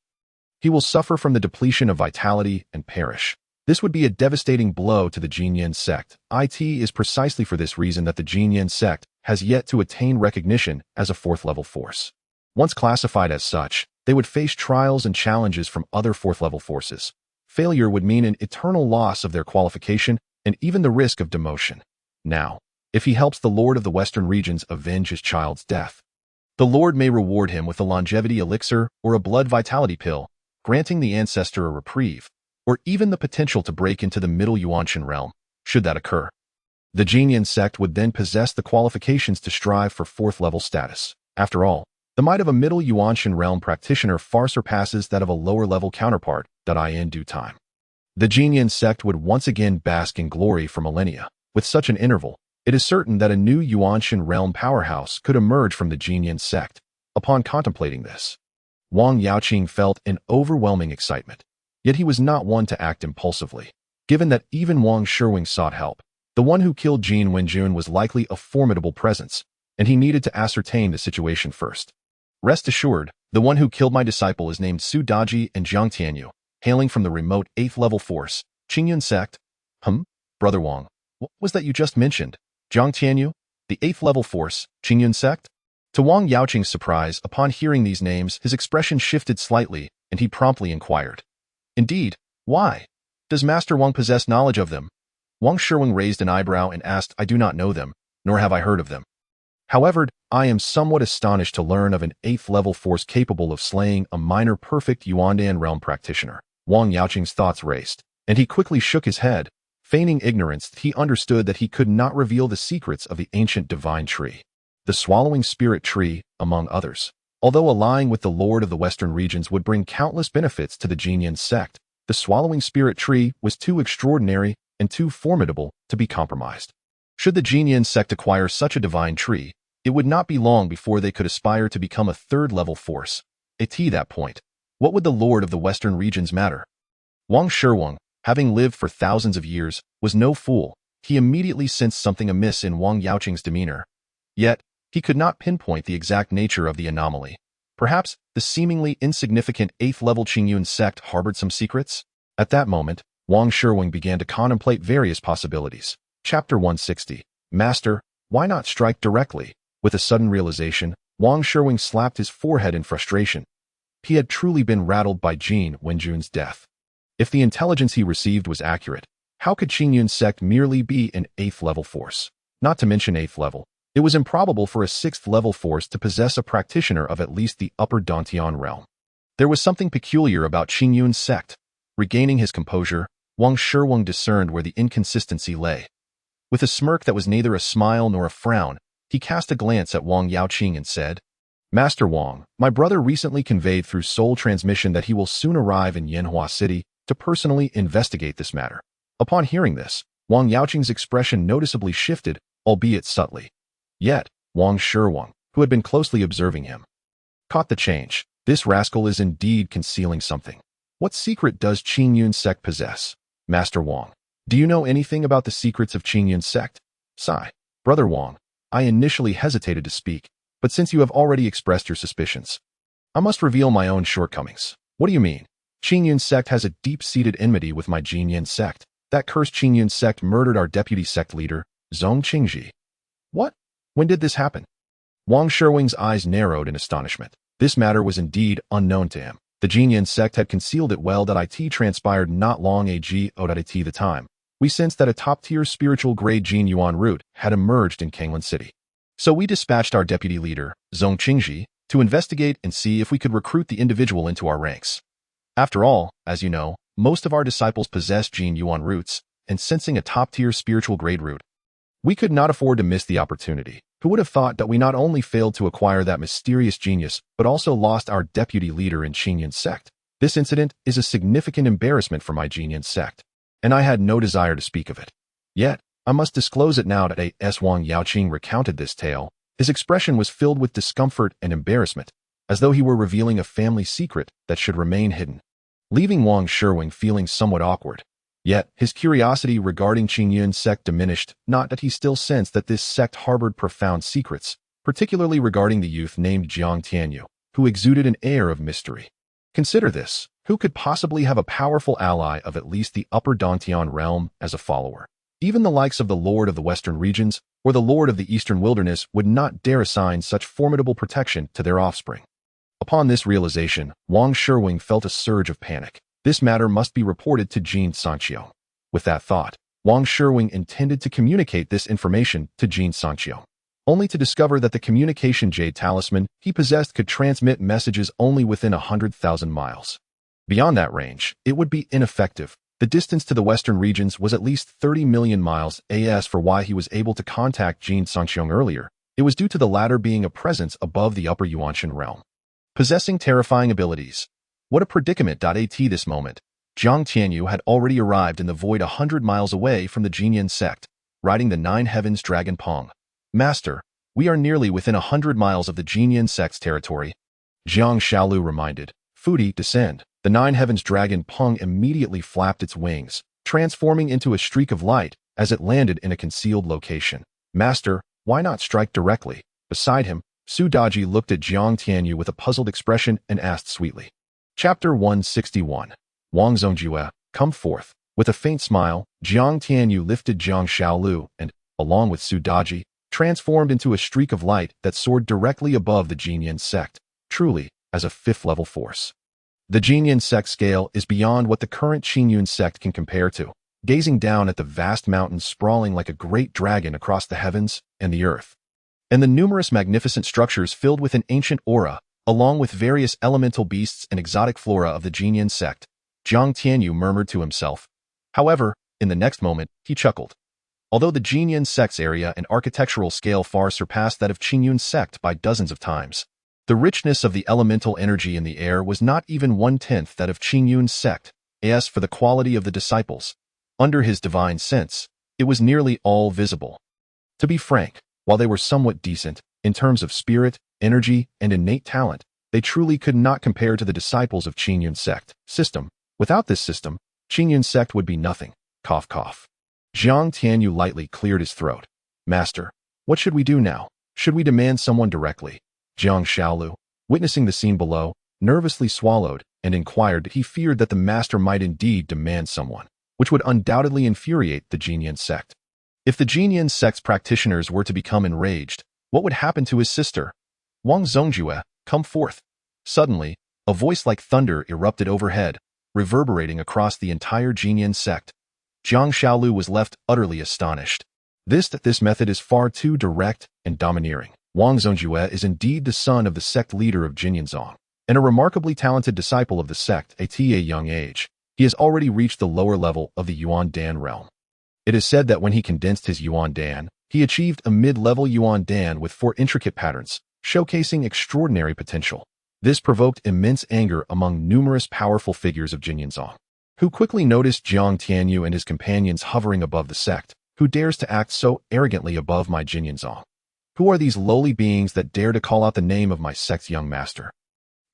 S1: he will suffer from the depletion of vitality and perish. This would be a devastating blow to the Qingyun Sect. It is precisely for this reason that the Qingyun Sect has yet to attain recognition as a fourth-level force. Once classified as such, they would face trials and challenges from other fourth-level forces. Failure would mean an eternal loss of their qualification and even the risk of demotion. Now, if he helps the Lord of the Western regions avenge his child's death, the Lord may reward him with a longevity elixir or a blood vitality pill, granting the ancestor a reprieve, or even the potential to break into the middle Yuanshan realm, should that occur. The Qingyun Sect would then possess the qualifications to strive for fourth-level status. After all, the might of a middle Yuanshan realm practitioner far surpasses that of a lower-level counterpart. In due time, the Qingyun Sect would once again bask in glory for millennia. With such an interval, it is certain that a new Yuanshan realm powerhouse could emerge from the Qingyun Sect. Upon contemplating this, Wang Yaoqing felt an overwhelming excitement. Yet he was not one to act impulsively. Given that even Wang Shirwing sought help, the one who killed Jin Wenjun was likely a formidable presence, and he needed to ascertain the situation first. Rest assured, the one who killed my disciple is named Su Daji and Jiang Tianyu, hailing from the remote 8th-level force, Qingyun Sect. Brother Wang, what was that you just mentioned? Jiang Tianyu? The 8th-level force, Qingyun Sect? To Wang Yaoqing's surprise, upon hearing these names, his expression shifted slightly, and he promptly inquired. Indeed, why? Does Master Wang possess knowledge of them? Wang Shirwing raised an eyebrow and asked, I do not know them, nor have I heard of them. However, I am somewhat astonished to learn of an 8th-level force capable of slaying a minor perfect Yuandan realm practitioner. Wang Yaoqing's thoughts raced, and he quickly shook his head. Feigning ignorance, he understood that he could not reveal the secrets of the ancient divine tree, the swallowing spirit tree, among others. Although allying with the Lord of the Western regions would bring countless benefits to the Qingyun Sect, the swallowing spirit tree was too extraordinary and too formidable to be compromised. Should the Qingyun Sect acquire such a divine tree, it would not be long before they could aspire to become a 3rd-level force. At that point, what would the Lord of the Western regions matter? Wang Shirwing, having lived for thousands of years, was no fool. He immediately sensed something amiss in Wang Yaoqing's demeanor. Yet, he could not pinpoint the exact nature of the anomaly. Perhaps the seemingly insignificant 8th-level Qingyun Sect harbored some secrets? At that moment, Wang Shirwing began to contemplate various possibilities. Chapter 160. Master, why not strike directly? With a sudden realization, Wang Shirwing slapped his forehead in frustration. He had truly been rattled by Jin Wenjun's death. If the intelligence he received was accurate, how could Qingyun Sect merely be an 8th-level force? Not to mention 8th level, it was improbable for a 6th-level force to possess a practitioner of at least the upper dantian realm. There was something peculiar about Qingyun Sect. Regaining his composure, Wang Shirwing discerned where the inconsistency lay. With a smirk that was neither a smile nor a frown, he cast a glance at Wang Yaoqing and said, Master Wang, my brother recently conveyed through soul transmission that he will soon arrive in Yanhua City to personally investigate this matter. Upon hearing this, Wang Yaoqing's expression noticeably shifted, albeit subtly. Yet, Wang Shirwing, who had been closely observing him, caught the change. This rascal is indeed concealing something. What secret does Qingyun Sect possess? Master Wang, do you know anything about the secrets of Qingyun Sect? Sigh. Brother Wang, I initially hesitated to speak, but since you have already expressed your suspicions, I must reveal my own shortcomings. What do you mean? Qingyun Sect has a deep-seated enmity with my Qingyun Sect. That cursed Qingyun Sect murdered our deputy sect leader, Zhong Qingji. What? When did this happen? Wang Shirwing's eyes narrowed in astonishment. This matter was indeed unknown to him. The Qingyun Sect had concealed it well. It transpired not long ago at the time. We sensed that a top-tier spiritual grade Jin Yuan root had emerged in Kanglan City. So we dispatched our deputy leader, Zhong Qingji, to investigate and see if we could recruit the individual into our ranks. After all, as you know, most of our disciples possess Jin Yuan roots, and sensing a top-tier spiritual grade root. We could not afford to miss the opportunity. Who would have thought that we not only failed to acquire that mysterious genius, but also lost our deputy leader in Qingyun Sect? This incident is a significant embarrassment for my Qingyun Sect, and I had no desire to speak of it. Yet, I must disclose it now that as Wang Yaoqing recounted this tale. His expression was filled with discomfort and embarrassment, as though he were revealing a family secret that should remain hidden, leaving Wang Shirwing feeling somewhat awkward. Yet, his curiosity regarding Qingyun Sect diminished, not that he still sensed that this sect harbored profound secrets, particularly regarding the youth named Jiang Tianyu, who exuded an air of mystery. Consider this: who could possibly have a powerful ally of at least the upper dantian realm as a follower? Even the likes of the Lord of the Western Regions or the Lord of the Eastern Wilderness would not dare assign such formidable protection to their offspring. Upon this realization, Wang Shirwing felt a surge of panic. This matter must be reported to Jin Sanqiu. With that thought, Wang Shirwing intended to communicate this information to Jin Sanqiu, only to discover that the communication jade talisman he possessed could transmit messages only within 100,000 miles. Beyond that range, it would be ineffective. The distance to the western regions was at least 30 million miles. As for why he was able to contact Jin Sanqiu earlier, it was due to the latter being a presence above the upper Yuanshan realm, possessing terrifying abilities. What a predicament! At this moment, Jiang Tianyu had already arrived in the void 100 miles away from the Qingyun Sect, riding the Nine Heavens dragon Pong. Master, we are nearly within 100 miles of the Qingyun Sect's territory, Jiang Shaolu reminded. Fudi, descend. The Nine Heavens dragon Pong immediately flapped its wings, transforming into a streak of light as it landed in a concealed location. Master, why not strike directly? Beside him, Su Daji looked at Jiang Tianyu with a puzzled expression and asked sweetly. Chapter 161. Wang Zongjue, come forth. With a faint smile, Jiang Tianyu lifted Jiang Shaolu and, along with Su Daji, transformed into a streak of light that soared directly above the Qingyun Sect, truly, as a fifth-level force. The Qingyun Sect scale is beyond what the current Qingyun Sect can compare to, gazing down at the vast mountains sprawling like a great dragon across the heavens and the earth, and the numerous magnificent structures filled with an ancient aura, along with various elemental beasts and exotic flora of the Qingyun Sect. Jiang Tianyu murmured to himself. However, in the next moment, he chuckled. Although the Qingyun Sect's area and architectural scale far surpassed that of Qingyun Sect by dozens of times, the richness of the elemental energy in the air was not even 1/10 that of Qingyun Sect. As for the quality of the disciples, under his divine sense, it was nearly all visible. To be frank, while they were somewhat decent, in terms of spirit, energy, and innate talent, they truly could not compare to the disciples of Qingyun Sect. System. Without this system, Qingyun Sect would be nothing. Cough cough. Jiang Tianyu lightly cleared his throat. Master, what should we do now? Should we demand someone directly? Jiang Shaolu, witnessing the scene below, nervously swallowed and inquired that he feared that the master might indeed demand someone, which would undoubtedly infuriate the Qingyun Sect. If the Qingyun Sect's practitioners were to become enraged, what would happen to his sister? Wang Zongjue, come forth. Suddenly, a voice like thunder erupted overhead, reverberating across the entire Qingyun Sect. Jiang Shaolu was left utterly astonished. This method is far too direct and domineering. Wang Zongjue is indeed the son of the sect leader of Jinyanzong, and a remarkably talented disciple of the sect at a young age. He has already reached the lower level of the Yuan Dan realm. It is said that when he condensed his Yuan Dan, he achieved a mid-level Yuan Dan with 4 intricate patterns, showcasing extraordinary potential. This provoked immense anger among numerous powerful figures of Jinyanzong, who quickly noticed Jiang Tianyu and his companions hovering above the sect. Who dares to act so arrogantly above my Jinyanzong? Who are these lowly beings that dare to call out the name of my sect's young master?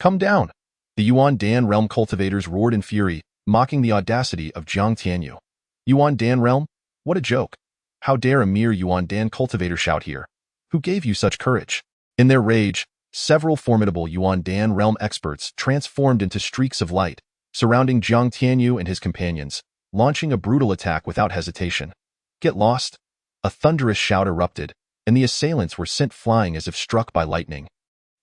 S1: Come down! The Yuan Dan realm cultivators roared in fury, mocking the audacity of Jiang Tianyu. Yuan Dan realm? What a joke! How dare a mere Yuan Dan cultivator shout here? Who gave you such courage? In their rage, several formidable Yuan Dan realm experts transformed into streaks of light, surrounding Jiang Tianyu and his companions, launching a brutal attack without hesitation. Get lost! A thunderous shout erupted, and the assailants were sent flying as if struck by lightning,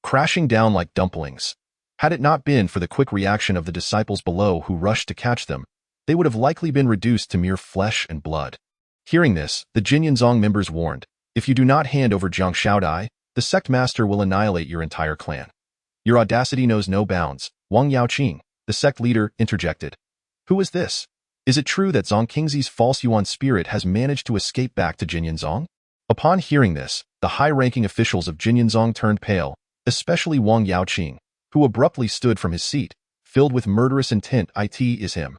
S1: crashing down like dumplings. Had it not been for the quick reaction of the disciples below who rushed to catch them, they would have likely been reduced to mere flesh and blood. Hearing this, the Jinyanzong members warned, If you do not hand over Jiang Shaodai, the sect master will annihilate your entire clan. Your audacity knows no bounds, Wang Yaoqing, the sect leader, interjected. Who is this? Is it true that Zong Qingxi's false Yuan spirit has managed to escape back to Jinyanzong? Upon hearing this, the high-ranking officials of Jinyanzong turned pale, especially Wang Yaoqing, who abruptly stood from his seat, filled with murderous intent. It is him.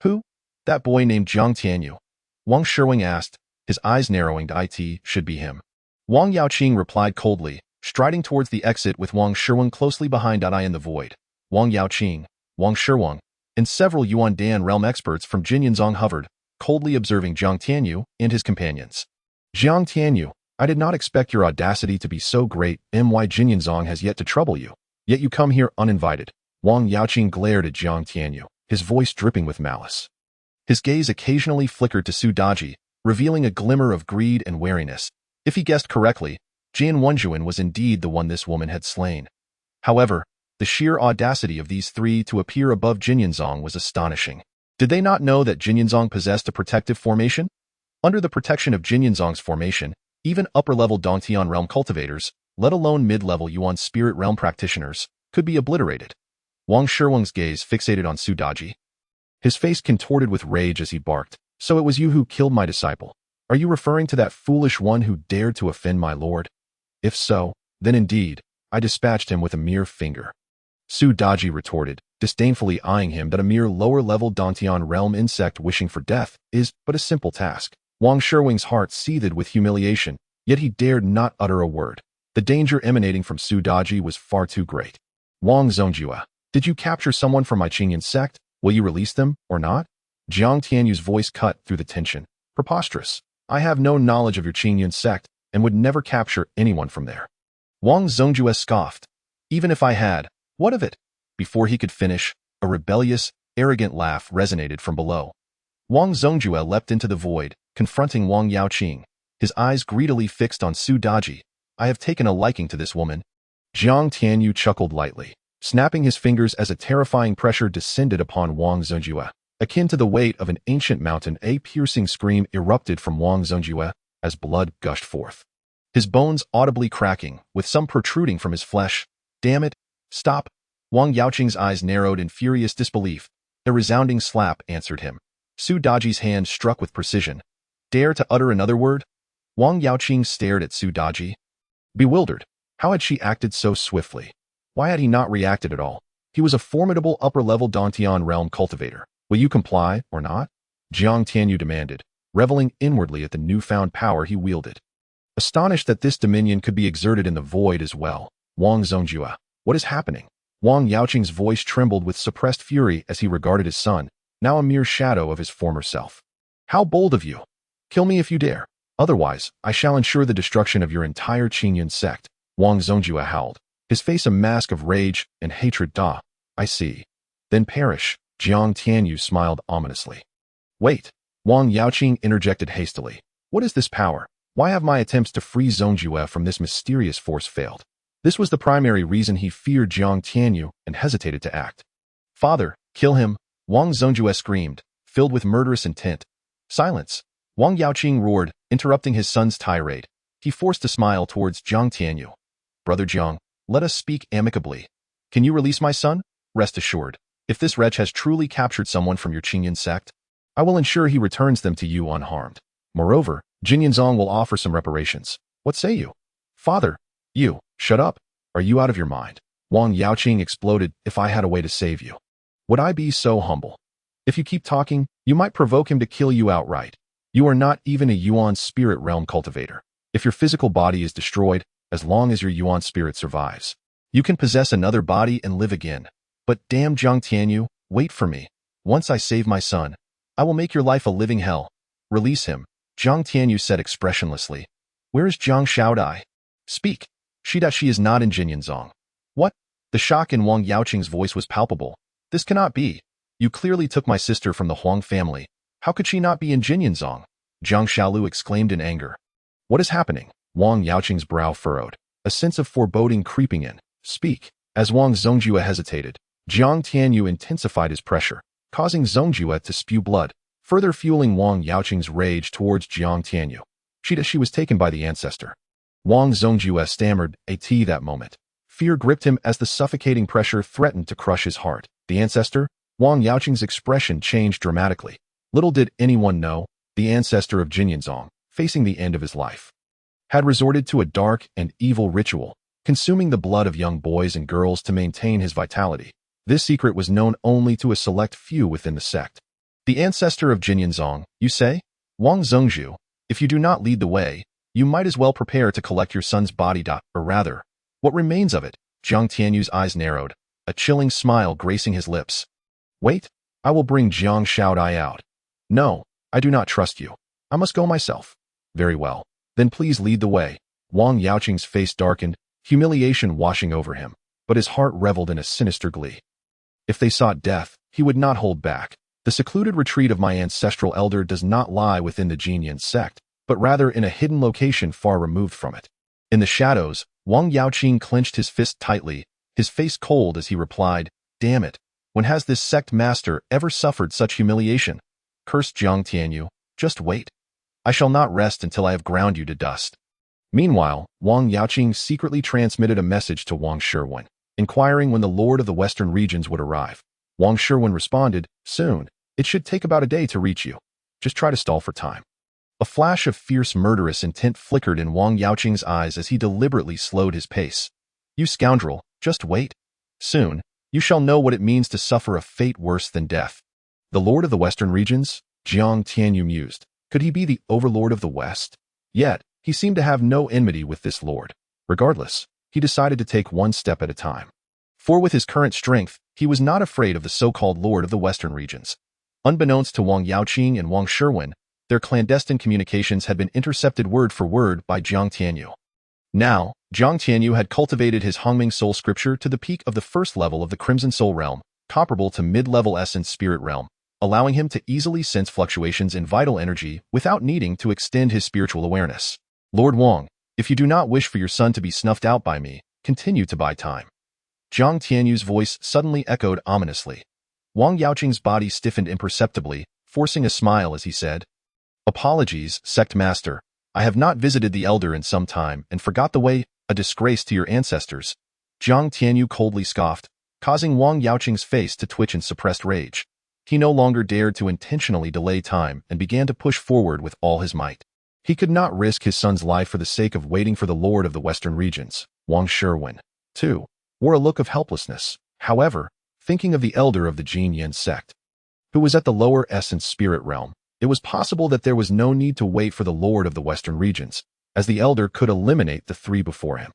S1: Who? That boy named Jiang Tianyu. Wang Shirwing asked, his eyes narrowing to it should be him. Wang Yaoqing replied coldly, striding towards the exit with Wang Shirwing closely behind. I in the void. Wang Yaoqing, Wang Shirwing, and several Yuan Dan realm experts from Jinyanzong hovered, coldly observing Jiang Tianyu and his companions. Jiang Tianyu, I did not expect your audacity to be so great. My Jinyanzong has yet to trouble you, yet you come here uninvited. Wang Yaoqing glared at Jiang Tianyu, his voice dripping with malice. His gaze occasionally flickered to Su Daji, revealing a glimmer of greed and wariness. If he guessed correctly, Jian Wenjuan was indeed the one this woman had slain. However, the sheer audacity of these three to appear above Jinyanzong was astonishing. Did they not know that Jinyanzong possessed a protective formation? Under the protection of Jinyanzong's formation, even upper-level dantian realm cultivators, let alone mid-level Yuan spirit realm practitioners, could be obliterated. Wang Shirwang's gaze fixated on Su Daji. His face contorted with rage as he barked, So it was you who killed my disciple. Are you referring to that foolish one who dared to offend my lord? If so, then indeed, I dispatched him with a mere finger. Su Daji retorted, disdainfully eyeing him that a mere lower-level dantian realm insect wishing for death is but a simple task. Wang Shirwing's heart seethed with humiliation, yet he dared not utter a word. The danger emanating from Su Daji was far too great. Wang Zongjue, did you capture someone from my Qingyun Sect? Will you release them, or not? Jiang Tianyu's voice cut through the tension. Preposterous. I have no knowledge of your Qingyun Sect, and would never capture anyone from there. Wang Zongjue scoffed. Even if I had, what of it? Before he could finish, a rebellious, arrogant laugh resonated from below. Wang Zongjue leapt into the void, confronting Wang Yaoqing, his eyes greedily fixed on Su Daji. I have taken a liking to this woman. Jiang Tianyu chuckled lightly, snapping his fingers as a terrifying pressure descended upon Wang Zongjue. Akin to the weight of an ancient mountain, a piercing scream erupted from Wang Zongjue as blood gushed forth. His bones audibly cracking, with some protruding from his flesh. Damn it! Stop! Wang Yaoqing's eyes narrowed in furious disbelief. A resounding slap answered him. Su Daji's hand struck with precision. Dare to utter another word? Wang Yaoqing stared at Su Daji. Bewildered. How had she acted so swiftly? Why had he not reacted at all? He was a formidable upper-level dantian realm cultivator. Will you comply, or not? Jiang Tianyu demanded, reveling inwardly at the newfound power he wielded. Astonished that this dominion could be exerted in the void as well, Wang Zongjue, what is happening? Wang Yaoqing's voice trembled with suppressed fury as he regarded his son, now a mere shadow of his former self. How bold of you! Kill me if you dare. Otherwise, I shall ensure the destruction of your entire Qingyun Sect, Wang Zongjue howled, his face a mask of rage and hatred. Da, I see. Then perish. Jiang Tianyu smiled ominously. Wait, Wang Yaoqing interjected hastily. What is this power? Why have my attempts to free Zongjue from this mysterious force failed? This was the primary reason he feared Jiang Tianyu and hesitated to act. Father, kill him, Wang Zongjue screamed, filled with murderous intent. Silence, Wang Yaoqing roared, interrupting his son's tirade. He forced a smile towards Jiang Tianyu. Brother Jiang, let us speak amicably. Can you release my son? Rest assured, if this wretch has truly captured someone from your Qingyun Sect, I will ensure he returns them to you unharmed. Moreover, Jinyanzong will offer some reparations. What say you? Father, you, shut up. Are you out of your mind? Wang Yaoqing exploded. If I had a way to save you, would I be so humble? If you keep talking, you might provoke him to kill you outright. You are not even a Yuan spirit realm cultivator. If your physical body is destroyed, as long as your Yuan spirit survives, you can possess another body and live again. But damn Jiang Tianyu, wait for me. Once I save my son, I will make your life a living hell. Release him, Jiang Tianyu said expressionlessly. Where is Jiang Shaodai? Speak. She is not in Jinyanzong. What? The shock in Wang Yaoqing's voice was palpable. This cannot be. You clearly took my sister from the Huang family. How could she not be in Jinyanzong? Jiang Shaolu exclaimed in anger. What is happening? Wang Yaoqing's brow furrowed, a sense of foreboding creeping in. Speak. As Wang Zongjue hesitated, Jiang Tianyu intensified his pressure, causing Zongjue to spew blood, further fueling Wang Yaoqing's rage towards Jiang Tianyu. She was taken by the ancestor. Wang Zongjue stammered a "T" that moment. Fear gripped him as the suffocating pressure threatened to crush his heart. The ancestor? Wang Yaoqing's expression changed dramatically. Little did anyone know, the ancestor of Jinyan, facing the end of his life, had resorted to a dark and evil ritual, consuming the blood of young boys and girls to maintain his vitality. This secret was known only to a select few within the sect. The ancestor of Jinyan, you say? Wang Zongzhu, if you do not lead the way, you might as well prepare to collect your son's body. Or rather, what remains of it? Jiang Tianyu's eyes narrowed, a chilling smile gracing his lips. Wait, I will bring Jiang Shaodai out. No, I do not trust you. I must go myself. Very well. Then please lead the way. Wang Yaoqing's face darkened, humiliation washing over him, but his heart reveled in a sinister glee. If they sought death, he would not hold back. The secluded retreat of my ancestral elder does not lie within the Qingyun Sect, but rather in a hidden location far removed from it. In the shadows, Wang Yaoqing clenched his fist tightly, his face cold as he replied, "Damn it, when has this sect master ever suffered such humiliation? Cursed Jiang Tianyu, just wait. I shall not rest until I have ground you to dust." Meanwhile, Wang Yaoqing secretly transmitted a message to Wang Shiwen, inquiring when the Lord of the Western regions would arrive. Wang Shiwen responded, "Soon. It should take about a day to reach you. Just try to stall for time." A flash of fierce murderous intent flickered in Wang Yaoqing's eyes as he deliberately slowed his pace. "You scoundrel, just wait. Soon, you shall know what it means to suffer a fate worse than death." The Lord of the Western regions? Jiang Tianyu mused. Could he be the overlord of the West? Yet, he seemed to have no enmity with this lord. Regardless, he decided to take one step at a time. For with his current strength, he was not afraid of the so-called Lord of the Western regions. Unbeknownst to Wang Yaoqing and Wang Shiwen, their clandestine communications had been intercepted word for word by Jiang Tianyu. Now, Jiang Tianyu had cultivated his Hongming Soul Scripture to the peak of the first level of the Crimson Soul Realm, comparable to mid-level Essence Spirit Realm, allowing him to easily sense fluctuations in vital energy without needing to extend his spiritual awareness. "Lord Wang, if you do not wish for your son to be snuffed out by me, continue to buy time." Jiang Tianyu's voice suddenly echoed ominously. Wang Yaoqing's body stiffened imperceptibly, forcing a smile as he said, "Apologies, Sect Master. I have not visited the Elder in some time and forgot the way, a disgrace to your ancestors." Jiang Tianyu coldly scoffed, causing Wang Yaoqing's face to twitch in suppressed rage. He no longer dared to intentionally delay time and began to push forward with all his might. He could not risk his son's life for the sake of waiting for the Lord of the Western regions. Wang Shiwen, too, wore a look of helplessness, however, thinking of the elder of the Qingyun Sect, who was at the lower essence spirit realm. It was possible that there was no need to wait for the Lord of the Western regions, as the elder could eliminate the three before him.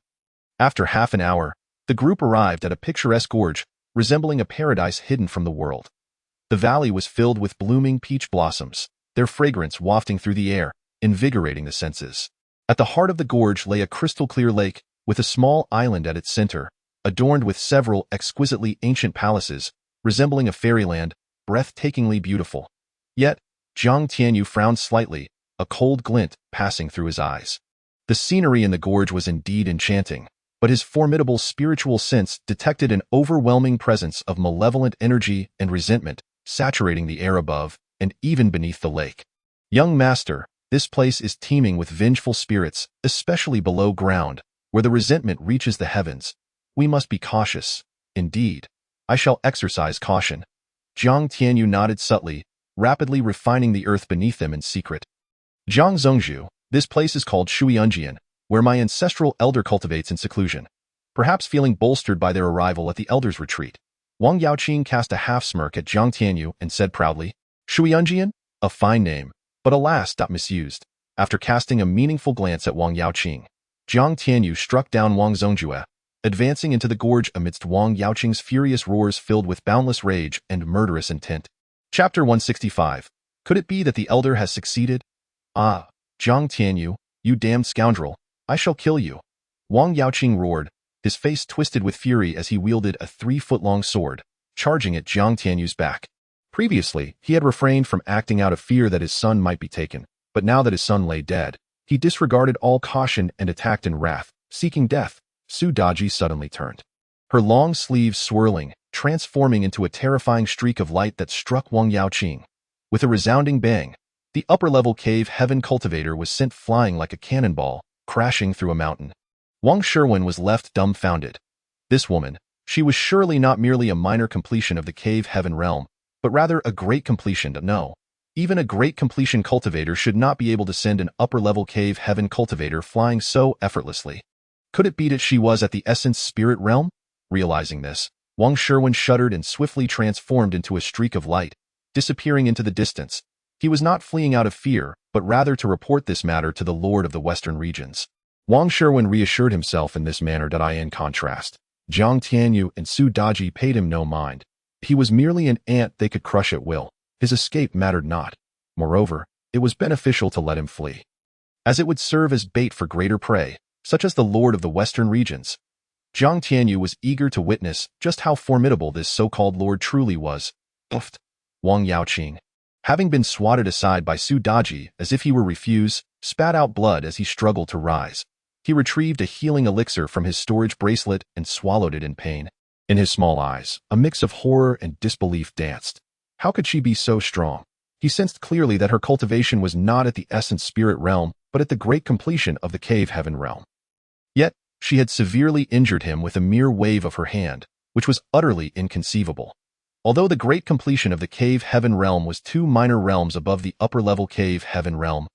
S1: After half an hour, the group arrived at a picturesque gorge, resembling a paradise hidden from the world. The valley was filled with blooming peach blossoms, their fragrance wafting through the air, invigorating the senses. At the heart of the gorge lay a crystal-clear lake, with a small island at its center, adorned with several exquisitely ancient palaces, resembling a fairyland, breathtakingly beautiful. Yet, Jiang Tianyu frowned slightly, a cold glint passing through his eyes. The scenery in the gorge was indeed enchanting, but his formidable spiritual sense detected an overwhelming presence of malevolent energy and resentment, saturating the air above and even beneath the lake. "Young master, this place is teeming with vengeful spirits, especially below ground, where the resentment reaches the heavens. We must be cautious." "Indeed, I shall exercise caution." Jiang Tianyu nodded subtly, rapidly refining the earth beneath them in secret. "Jiang Zongzhu, this place is called Shuiyunjian, where my ancestral elder cultivates in seclusion." Perhaps feeling bolstered by their arrival at the elder's retreat, Wang Yaoqing cast a half-smirk at Jiang Tianyu and said proudly, "Shuiyunjian? A fine name, but alas, misused." After casting a meaningful glance at Wang Yaoqing, Jiang Tianyu struck down Wang Zongjue, advancing into the gorge amidst Wang Yaoqing's furious roars filled with boundless rage and murderous intent. Chapter 165. Could it be that the elder has succeeded? "Ah, Jiang Tianyu, you damned scoundrel, I shall kill you." Wang Yaoqing roared, his face twisted with fury as he wielded a 3-foot-long sword, charging at Jiang Tianyu's back. Previously, he had refrained from acting out of fear that his son might be taken, but now that his son lay dead, he disregarded all caution and attacked in wrath, seeking death. Su Daji suddenly turned, her long sleeves swirling, transforming into a terrifying streak of light that struck Wang Yaoqing. With a resounding bang, The upper-level cave heaven cultivator was sent flying like a cannonball, crashing through a mountain. Wang Sherwin was left dumbfounded. This woman, she was surely not merely a minor completion of the cave heaven realm, but rather a great completion. No, even a great completion cultivator should not be able to send an upper-level cave heaven cultivator flying so effortlessly. Could it be that she was at the essence spirit realm? Realizing this, Wang Sherwin shuddered and swiftly transformed into a streak of light, disappearing into the distance. He was not fleeing out of fear, but rather to report this matter to the Lord of the Western regions. Wang Sherwin reassured himself in this manner. In contrast, Jiang Tianyu and Su Daji paid him no mind. He was merely an ant they could crush at will. His escape mattered not. Moreover, it was beneficial to let him flee, as it would serve as bait for greater prey, such as the Lord of the Western regions. Jiang Tianyu was eager to witness just how formidable this so-called lord truly was. Puffed. Wang Yaoqing, having been swatted aside by Su Daji as if he were refused, spat out blood as he struggled to rise. He retrieved a healing elixir from his storage bracelet and swallowed it in pain. In his small eyes, a mix of horror and disbelief danced. How could she be so strong? He sensed clearly that her cultivation was not at the essence spirit realm, but at the great completion of the cave heaven realm. Yet, she had severely injured him with a mere wave of her hand, which was utterly inconceivable. Although the great completion of the cave heaven realm was 2 minor realms above the upper-level cave heaven realm,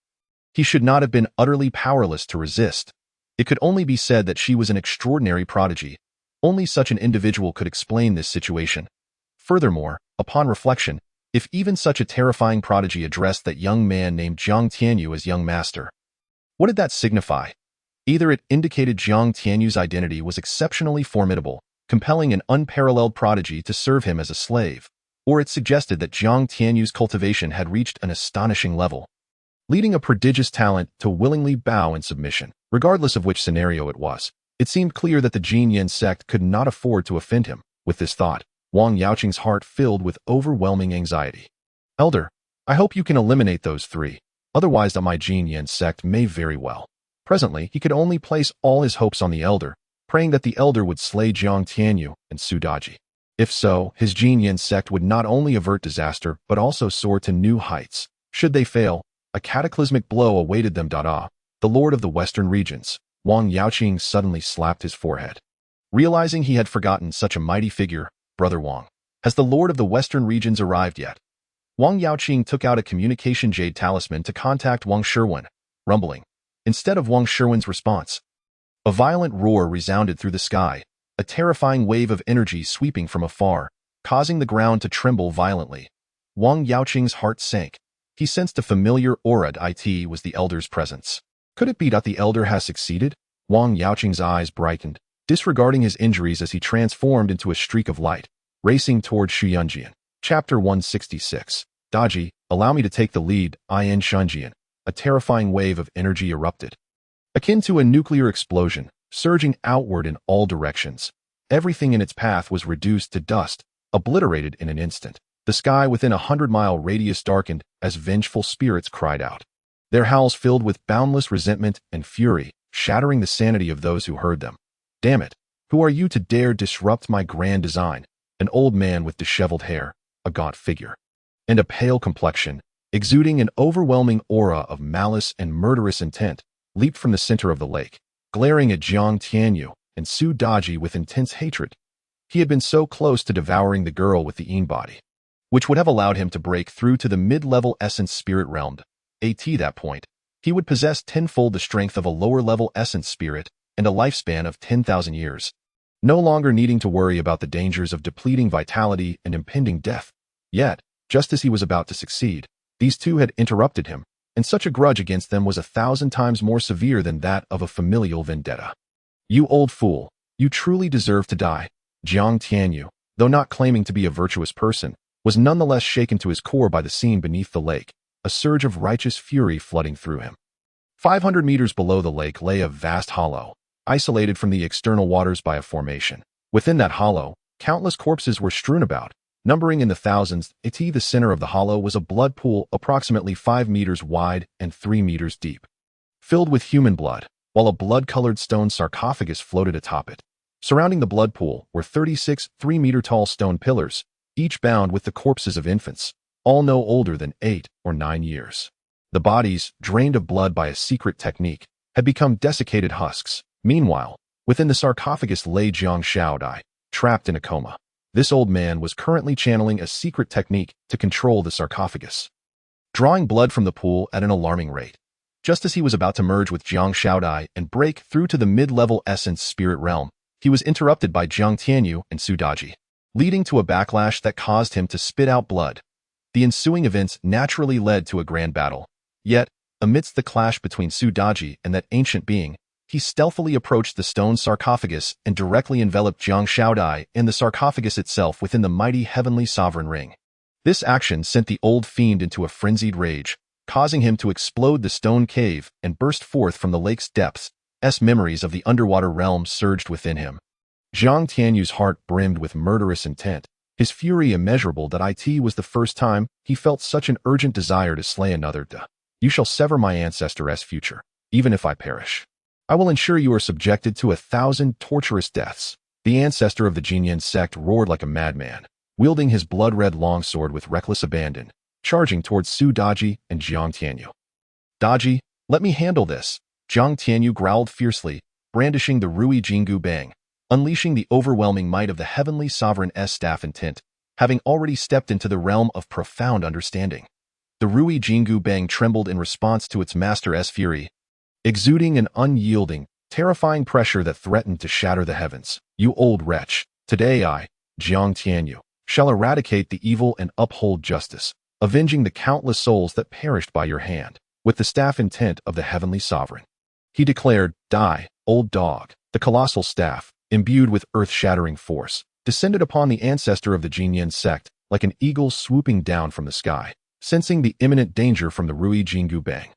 S1: he should not have been utterly powerless to resist. It could only be said that she was an extraordinary prodigy. Only such an individual could explain this situation. Furthermore, upon reflection, if even such a terrifying prodigy addressed that young man named Jiang Tianyu as young master, what did that signify? Either it indicated Jiang Tianyu's identity was exceptionally formidable, compelling an unparalleled prodigy to serve him as a slave, or it suggested that Jiang Tianyu's cultivation had reached an astonishing level, leading a prodigious talent to willingly bow in submission. Regardless of which scenario it was, it seemed clear that the Qingyun Sect could not afford to offend him. With this thought, Wang Yaoqing's heart filled with overwhelming anxiety. Elder, I hope you can eliminate those 3, otherwise my Qingyun Sect may very well. Presently, he could only place all his hopes on the Elder, praying that the Elder would slay Jiang Tianyu and Su Daji. If so, his Qingyun Sect would not only avert disaster, but also soar to new heights. Should they fail, a cataclysmic blow awaited them. The Lord of the Western regions, Wang Yaoqing suddenly slapped his forehead. Realizing he had forgotten such a mighty figure, Brother Wang, has the Lord of the Western regions arrived yet? Wang Yaoqing took out a communication jade talisman to contact Wang Sherwin, rumbling. Instead of Wang Sherwin's response, a violent roar resounded through the sky, a terrifying wave of energy sweeping from afar, causing the ground to tremble violently. Wang Yaoqing's heart sank. He sensed a familiar aura. It was the Elder's presence. Could it be that the Elder has succeeded? Wang Yaoqing's eyes brightened, disregarding his injuries as he transformed into a streak of light, racing toward Shuyunjian. Chapter 166. Daji, allow me to take the lead. In Shunjian, a terrifying wave of energy erupted, akin to a nuclear explosion, surging outward in all directions. Everything in its path was reduced to dust, obliterated in an instant. The sky within a 100-mile radius darkened as vengeful spirits cried out, their howls filled with boundless resentment and fury, shattering the sanity of those who heard them. Damn it! Who are you to dare disrupt my grand design? An old man with disheveled hair, a gaunt figure, and a pale complexion, exuding an overwhelming aura of malice and murderous intent, leaped from the center of the lake, glaring at Jiang Tianyu and Su Daji with intense hatred. He had been so close to devouring the girl with the Yin body, which would have allowed him to break through to the mid-level essence spirit realm. At that point, he would possess tenfold the strength of a lower-level essence spirit and a lifespan of 10,000 years, no longer needing to worry about the dangers of depleting vitality and impending death. Yet, just as he was about to succeed, these two had interrupted him, and such a grudge against them was 1,000 times more severe than that of a familial vendetta. You old fool, you truly deserve to die. Jiang Tianyu, though not claiming to be a virtuous person, was nonetheless shaken to his core by the scene beneath the lake, a surge of righteous fury flooding through him. 500 meters below the lake lay a vast hollow, isolated from the external waters by a formation. Within that hollow, countless corpses were strewn about, numbering in the thousands. At the center of the hollow was a blood pool approximately 5 meters wide and 3 meters deep, filled with human blood, while a blood-colored stone sarcophagus floated atop it. Surrounding the blood pool were 36 3-meter-tall stone pillars, each bound with the corpses of infants, all no older than 8 or 9 years. The bodies, drained of blood by a secret technique, had become desiccated husks. Meanwhile, within the sarcophagus lay Jiang Shaodai, trapped in a coma. This old man was currently channeling a secret technique to control the sarcophagus, drawing blood from the pool at an alarming rate. Just as he was about to merge with Jiang Shaodai and break through to the mid-level essence spirit realm, he was interrupted by Jiang Tianyu and Su Daji, leading to a backlash that caused him to spit out blood. The ensuing events naturally led to a grand battle. Yet, amidst the clash between Su Daji and that ancient being, he stealthily approached the stone sarcophagus and directly enveloped Jiang Shaodai and the sarcophagus itself within the mighty heavenly sovereign ring. This action sent the old fiend into a frenzied rage, causing him to explode the stone cave and burst forth from the lake's depths. Memories of the underwater realm surged within him. Jiang Tianyu's heart brimmed with murderous intent, his fury immeasurable that it was the first time he felt such an urgent desire to slay another. You shall sever my ancestor's future, even if I perish. I will ensure you are subjected to 1,000 torturous deaths. The ancestor of the Qingyun Sect roared like a madman, wielding his blood-red longsword with reckless abandon, charging towards Su Daji and Jiang Tianyu. Daji, let me handle this, Jiang Tianyu growled fiercely, brandishing the Ruyi Jingu bang, unleashing the overwhelming might of the heavenly sovereign's staff intent, having already stepped into the realm of profound understanding. The Ruyi Jingu bang trembled in response to its master's fury, exuding an unyielding, terrifying pressure that threatened to shatter the heavens. You old wretch, today I, Jiang Tianyu, shall eradicate the evil and uphold justice, avenging the countless souls that perished by your hand, with the staff intent of the heavenly sovereign. He declared, Die, old dog. The colossal staff, imbued with earth-shattering force, descended upon the ancestor of the Qingyun Sect like an eagle swooping down from the sky, sensing the imminent danger from the Ruyi Jingu bang.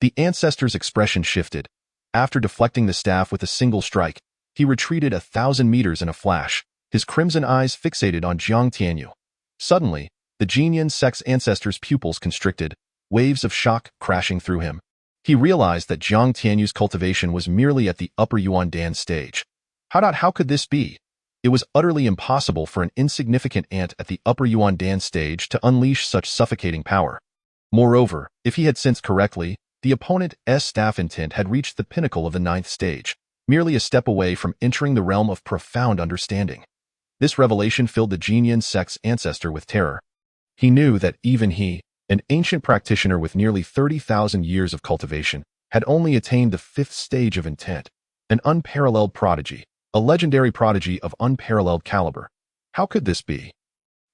S1: The ancestor's expression shifted. After deflecting the staff with a single strike, he retreated 1,000 meters in a flash, his crimson eyes fixated on Jiang Tianyu. Suddenly, the Qingyun Sect's ancestor's pupils constricted, waves of shock crashing through him. He realized that Jiang Tianyu's cultivation was merely at the upper Yuan Dan stage. How could this be? It was utterly impossible for an insignificant ant at the upper Yuan Dan stage to unleash such suffocating power. Moreover, if he had sensed correctly, the opponent's staff intent had reached the pinnacle of the 9th stage, merely a step away from entering the realm of profound understanding. This revelation filled the Qingyun Sect's ancestor with terror. He knew that even he, an ancient practitioner with nearly 30,000 years of cultivation, had only attained the 5th stage of intent, an unparalleled prodigy, a legendary prodigy of unparalleled caliber. How could this be?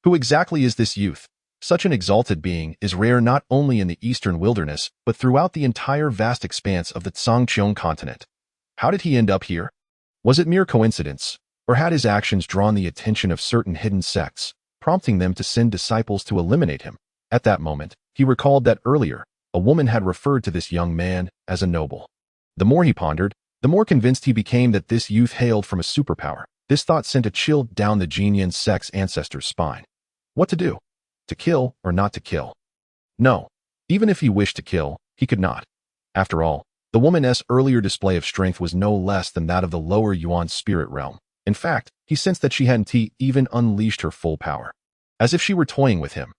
S1: Who exactly is this youth? Such an exalted being is rare not only in the eastern wilderness, but throughout the entire vast expanse of the Zhangqiong continent. How did he end up here? Was it mere coincidence, or had his actions drawn the attention of certain hidden sects, prompting them to send disciples to eliminate him? At that moment, he recalled that earlier, a woman had referred to this young man as a noble. The more he pondered, the more convinced he became that this youth hailed from a superpower. This thought sent a chill down the Qingyun Sect's ancestor's spine. What to do? To kill or not to kill? No. Even if he wished to kill, he could not. After all, the woman's earlier display of strength was no less than that of the lower Yuan spirit realm. In fact, he sensed that she hadn't even unleashed her full power. As if she were toying with him,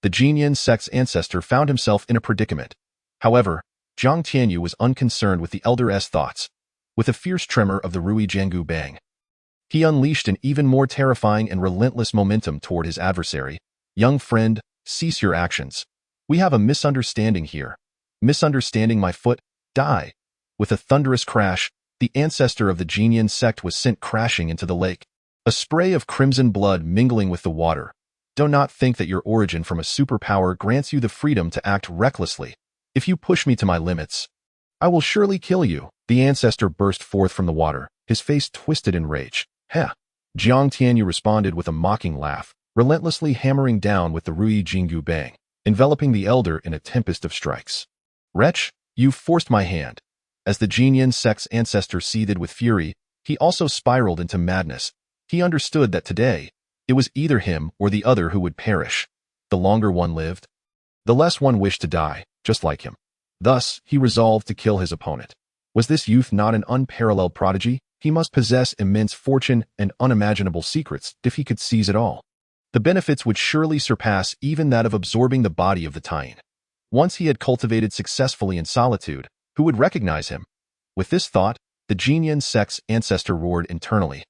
S1: the Qingyun Sect's ancestor found himself in a predicament. However, Jiang Tianyu was unconcerned with the elder's thoughts. With a fierce tremor of the Ruyi Jingu bang, he unleashed an even more terrifying and relentless momentum toward his adversary. Young friend, cease your actions. We have a misunderstanding here. Misunderstanding my foot, die. With a thunderous crash, the ancestor of the Qingyun Sect was sent crashing into the lake, a spray of crimson blood mingling with the water. Do not think that your origin from a superpower grants you the freedom to act recklessly. If you push me to my limits, I will surely kill you. The ancestor burst forth from the water, his face twisted in rage. Heh! Jiang Tianyu responded with a mocking laugh, relentlessly hammering down with the Ruyi Jingu bang, enveloping the elder in a tempest of strikes. Wretch, you forced my hand. As the Qingyun Sect's ancestor seethed with fury, he also spiraled into madness. He understood that today, it was either him or the other who would perish. The longer one lived, the less one wished to die, just like him. Thus, he resolved to kill his opponent. Was this youth not an unparalleled prodigy? He must possess immense fortune and unimaginable secrets if he could seize it all. The benefits would surely surpass even that of absorbing the body of the Tian. Once he had cultivated successfully in solitude, who would recognize him? With this thought, the Qingyun Sect's ancestor roared internally.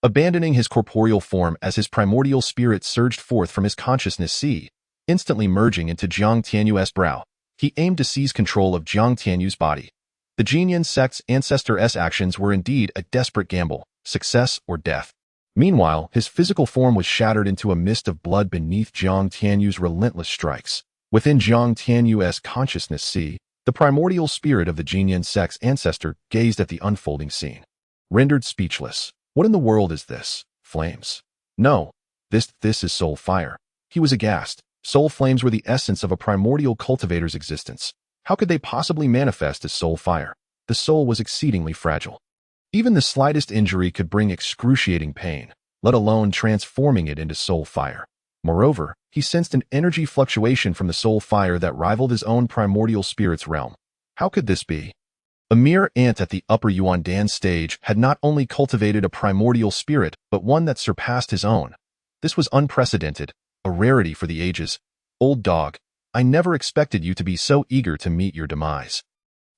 S1: Abandoning his corporeal form as his primordial spirit surged forth from his consciousness sea, instantly merging into Jiang Tianyu's brow, he aimed to seize control of Jiang Tianyu's body. The Qingyun Sect's ancestor's actions were indeed a desperate gamble, success or death. Meanwhile, his physical form was shattered into a mist of blood beneath Jiang Tianyu's relentless strikes. Within Jiang Tianyu's consciousness sea, the primordial spirit of the Qingyun Sect's ancestor gazed at the unfolding scene. Rendered speechless. What in the world is this? Flames? No. This is soul fire. He was aghast. Soul flames were the essence of a primordial cultivator's existence. How could they possibly manifest as soul fire? The soul was exceedingly fragile. Even the slightest injury could bring excruciating pain, let alone transforming it into soul fire. Moreover, he sensed an energy fluctuation from the soul fire that rivaled his own primordial spirit's realm. How could this be? A mere ant at the upper Yuandan stage had not only cultivated a primordial spirit, but one that surpassed his own. This was unprecedented, a rarity for the ages. Old dog, I never expected you to be so eager to meet your demise.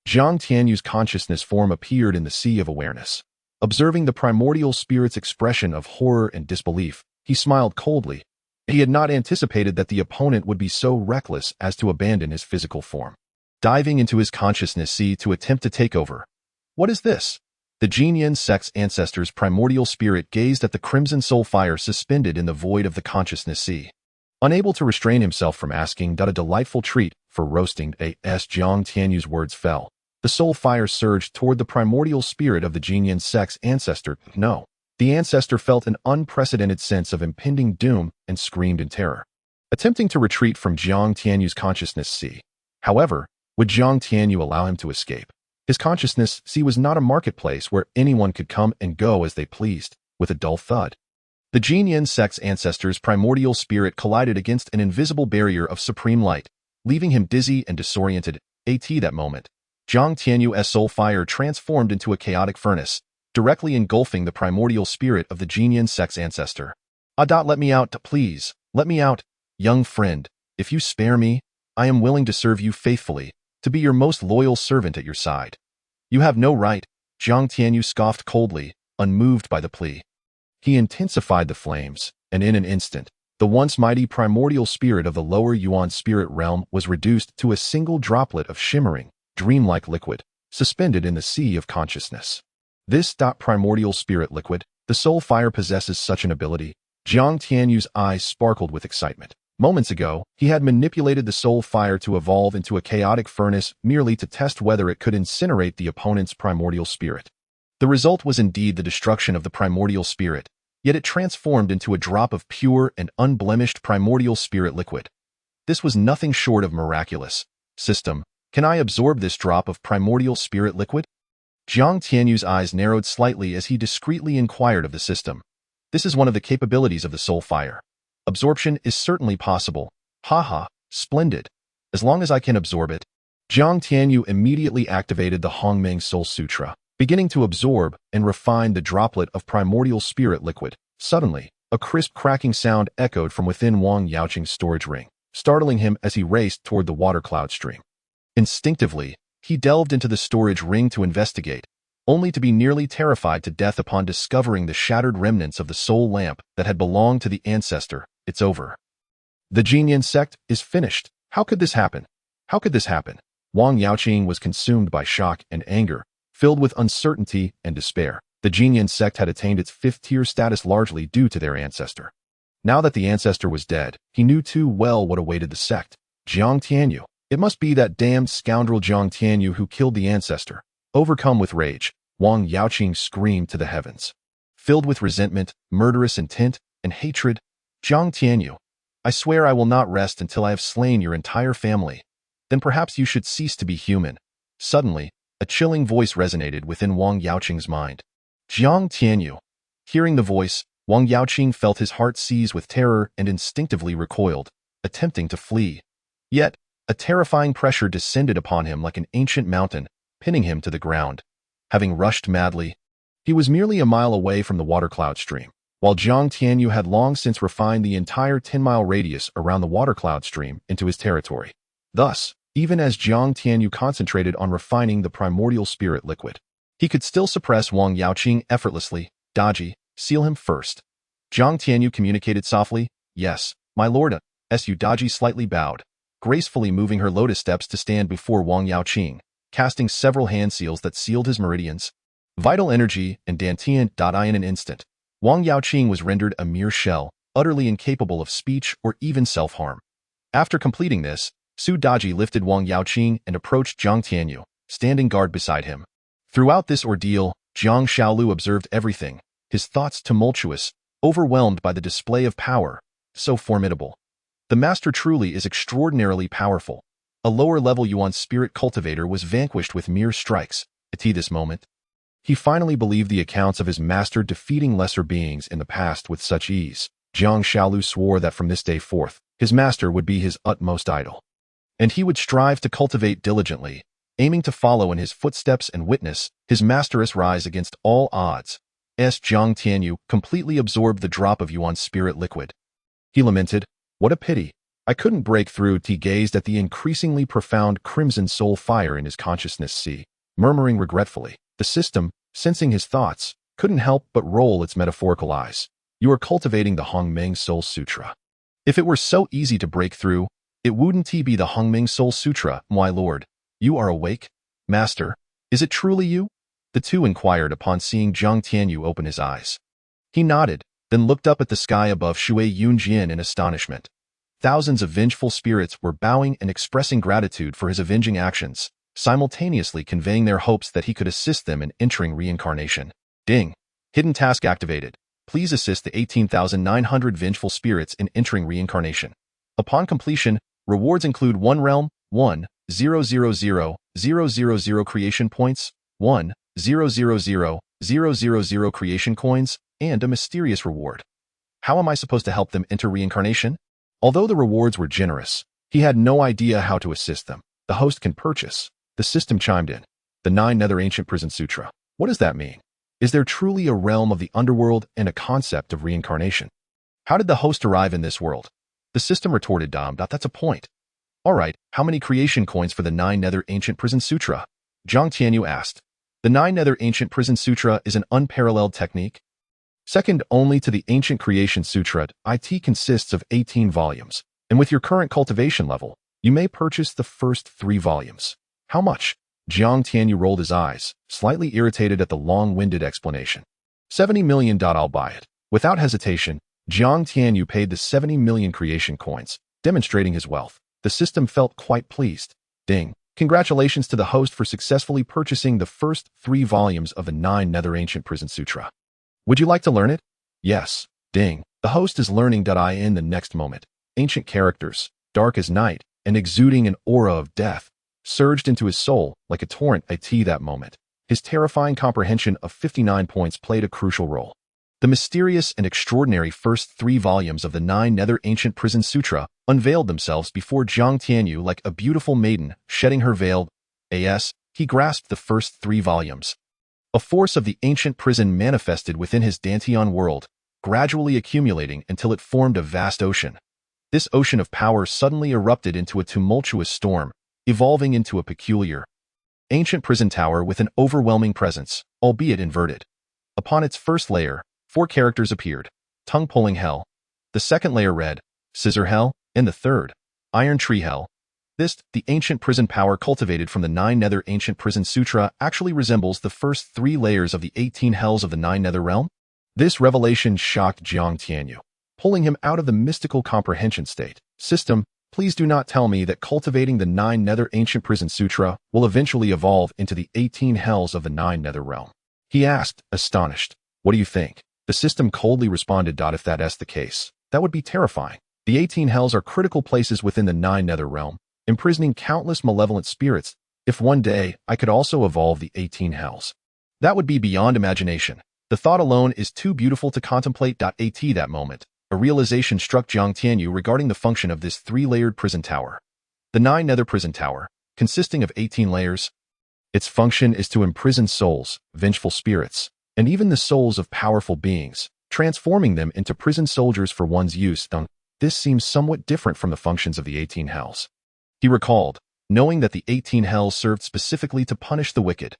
S1: Jiang Tianyu's consciousness form appeared in the sea of awareness. Observing the primordial spirit's expression of horror and disbelief, he smiled coldly. He had not anticipated that the opponent would be so reckless as to abandon his physical form, diving into his consciousness sea to attempt to take over. What is this? The Qingyun Sect's ancestor's primordial spirit gazed at the crimson soul fire suspended in the void of the consciousness sea. Unable to restrain himself from asking, "A delightful treat for roasting as Jiang Tianyu's words fell. The soul fire surged toward the primordial spirit of the Qingyun Sect's ancestor. No. The ancestor felt an unprecedented sense of impending doom and screamed in terror, attempting to retreat from Jiang Tianyu's consciousness sea. However, would Jiang Tianyu allow him to escape? His consciousness sea was not a marketplace where anyone could come and go as they pleased. With a dull thud, the Qingyun Sect's ancestor's primordial spirit collided against an invisible barrier of supreme light, leaving him dizzy and disoriented. At that moment, Jiang Tianyu's soul fire transformed into a chaotic furnace, directly engulfing the primordial spirit of the Qingyun Sect's ancestor. Let me out, please. Let me out. Young friend, if you spare me, I am willing to serve you faithfully, to be your most loyal servant at your side. You have no right, Jiang Tianyu scoffed coldly, unmoved by the plea. He intensified the flames, and in an instant, the once mighty primordial spirit of the lower Yuan spirit realm was reduced to a single droplet of shimmering, dreamlike liquid, suspended in the sea of consciousness. This primordial spirit liquid, the soul fire possesses such an ability. Jiang Tianyu's eyes sparkled with excitement. Moments ago, he had manipulated the soul fire to evolve into a chaotic furnace merely to test whether it could incinerate the opponent's primordial spirit. The result was indeed the destruction of the primordial spirit, yet it transformed into a drop of pure and unblemished primordial spirit liquid. This was nothing short of miraculous. System, can I absorb this drop of primordial spirit liquid? Jiang Tianyu's eyes narrowed slightly as he discreetly inquired of the system. This is one of the capabilities of the soul fire. Absorption is certainly possible. Haha, splendid. As long as I can absorb it. Jiang Tianyu immediately activated the Hongmeng Soul Sutra, beginning to absorb and refine the droplet of primordial spirit liquid. Suddenly, a crisp cracking sound echoed from within Wang Yaoqing's storage ring, startling him as he raced toward the water cloud stream. Instinctively, he delved into the storage ring to investigate, only to be nearly terrified to death upon discovering the shattered remnants of the soul lamp that had belonged to the ancestor. It's over. The Qingyun Sect is finished. How could this happen? How could this happen? Wang Yaoqing was consumed by shock and anger, filled with uncertainty and despair. The Qingyun Sect had attained its fifth-tier status largely due to their ancestor. Now that the ancestor was dead, he knew too well what awaited the sect. Jiang Tianyu. It must be that damned scoundrel Jiang Tianyu who killed the ancestor. Overcome with rage, Wang Yaoqing screamed to the heavens. Filled with resentment, murderous intent, and hatred, Jiang Tianyu, I swear I will not rest until I have slain your entire family. Then perhaps you should cease to be human. Suddenly, a chilling voice resonated within Wang Yaoqing's mind. Jiang Tianyu. Hearing the voice, Wang Yaoqing felt his heart seize with terror and instinctively recoiled, attempting to flee. Yet, a terrifying pressure descended upon him like an ancient mountain, pinning him to the ground. Having rushed madly, he was merely a mile away from the water cloud stream, while Jiang Tianyu had long since refined the entire 10-mile radius around the water cloud stream into his territory. Thus, even as Jiang Tianyu concentrated on refining the primordial spirit liquid, he could still suppress Wang Yaoqing effortlessly. Daji, seal him first. Jiang Tianyu communicated softly. Yes, my lord. Su Daji slightly bowed, gracefully moving her lotus steps to stand before Wang Yaoqing, casting several hand seals that sealed his meridians, vital energy, and dantian. In an instant, Wang Yaoqing was rendered a mere shell, utterly incapable of speech or even self-harm. After completing this, Su Daji lifted Wang Yaoqing and approached Jiang Tianyu, standing guard beside him. Throughout this ordeal, Jiang Shaolu observed everything, his thoughts tumultuous, overwhelmed by the display of power, so formidable. The master truly is extraordinarily powerful. A lower-level Yuan spirit cultivator was vanquished with mere strikes. At this moment, he finally believed the accounts of his master defeating lesser beings in the past with such ease. Jiang Shaolu swore that from this day forth, his master would be his utmost idol, and he would strive to cultivate diligently, aiming to follow in his footsteps and witness his master's rise against all odds. Jiang Tianyu completely absorbed the drop of Yuan spirit liquid. He lamented, "What a pity. I couldn't break through." He gazed at the increasingly profound crimson soul fire in his consciousness, murmuring regretfully. The system, sensing his thoughts, couldn't help but roll its metaphorical eyes. You are cultivating the Hongmeng Soul Sutra. If it were so easy to break through, it wouldn't be the Hongmeng Soul Sutra. My lord, you are awake? Master, is it truly you? The two inquired upon seeing Jiang Tianyu open his eyes. He nodded, then looked up at the sky above Shui Yunjian in astonishment. Thousands of vengeful spirits were bowing and expressing gratitude for his avenging actions, simultaneously conveying their hopes that he could assist them in entering reincarnation. Ding. Hidden task activated. Please assist the 18,900 vengeful spirits in entering reincarnation. Upon completion, rewards include 1 realm, 1,000,000 creation points, 1,000,000 creation coins, and a mysterious reward. How am I supposed to help them enter reincarnation? Although the rewards were generous, he had no idea how to assist them. The host can purchase. The system chimed in. The 9 Nether Ancient Prison Sutra. What does that mean? Is there truly a realm of the underworld and a concept of reincarnation? How did the host arrive in this world? The system retorted, That's a point. Alright, how many creation coins for the 9 Nether Ancient Prison Sutra? Jiang Tianyu asked. The 9 Nether Ancient Prison Sutra is an unparalleled technique. Second only to the Ancient Creation Sutra, it consists of 18 volumes, and with your current cultivation level, you may purchase the first 3 volumes. How much? Jiang Tianyu rolled his eyes, slightly irritated at the long-winded explanation. 70 million. I'll buy it. Without hesitation, Jiang Tianyu paid the 70 million creation coins, demonstrating his wealth. The system felt quite pleased. Ding. Congratulations to the host for successfully purchasing the first 3 volumes of the 9 Nether Ancient Prison Sutra. Would you like to learn it? Yes. Ding. The host is learning. In the next moment, ancient characters, dark as night, and exuding an aura of death, surged into his soul like a torrent. That moment, his terrifying comprehension of 59 points played a crucial role. The mysterious and extraordinary first 3 volumes of the 9 Nether Ancient Prison Sutra unveiled themselves before Jiang Tianyu like a beautiful maiden shedding her veil. He grasped the first 3 volumes. A force of the ancient prison manifested within his dantian world, gradually accumulating until it formed a vast ocean. This ocean of power suddenly erupted into a tumultuous storm, evolving into a peculiar, ancient prison tower with an overwhelming presence, albeit inverted. Upon its first layer, 4 characters appeared: Tongue-Pulling Hell. The second layer read, Scissor Hell, and the third, Iron Tree Hell. The ancient prison power cultivated from the 9 Nether Ancient Prison Sutra actually resembles the first 3 layers of the 18 hells of the 9 Nether realm. This revelation shocked Jiang Tianyu, pulling him out of the mystical comprehension state. System, please do not tell me that cultivating the 9 Nether Ancient Prison Sutra will eventually evolve into the 18 hells of the 9 Nether realm. He asked, astonished. What do you think? The system coldly responded. If that's the case, that would be terrifying. The 18 hells are critical places within the 9 Nether realm, imprisoning countless malevolent spirits. If one day I could also evolve the 18 hells, that would be beyond imagination. The thought alone is too beautiful to contemplate. That moment, a realization struck Jiang Tianyu regarding the function of this 3-layered prison tower. The 9 Nether Prison Tower, consisting of 18 layers, its function is to imprison souls, vengeful spirits, and even the souls of powerful beings, transforming them into prison soldiers for one's use. This seems somewhat different from the functions of the 18 hells. He recalled, knowing that the 18 hells served specifically to punish the wicked.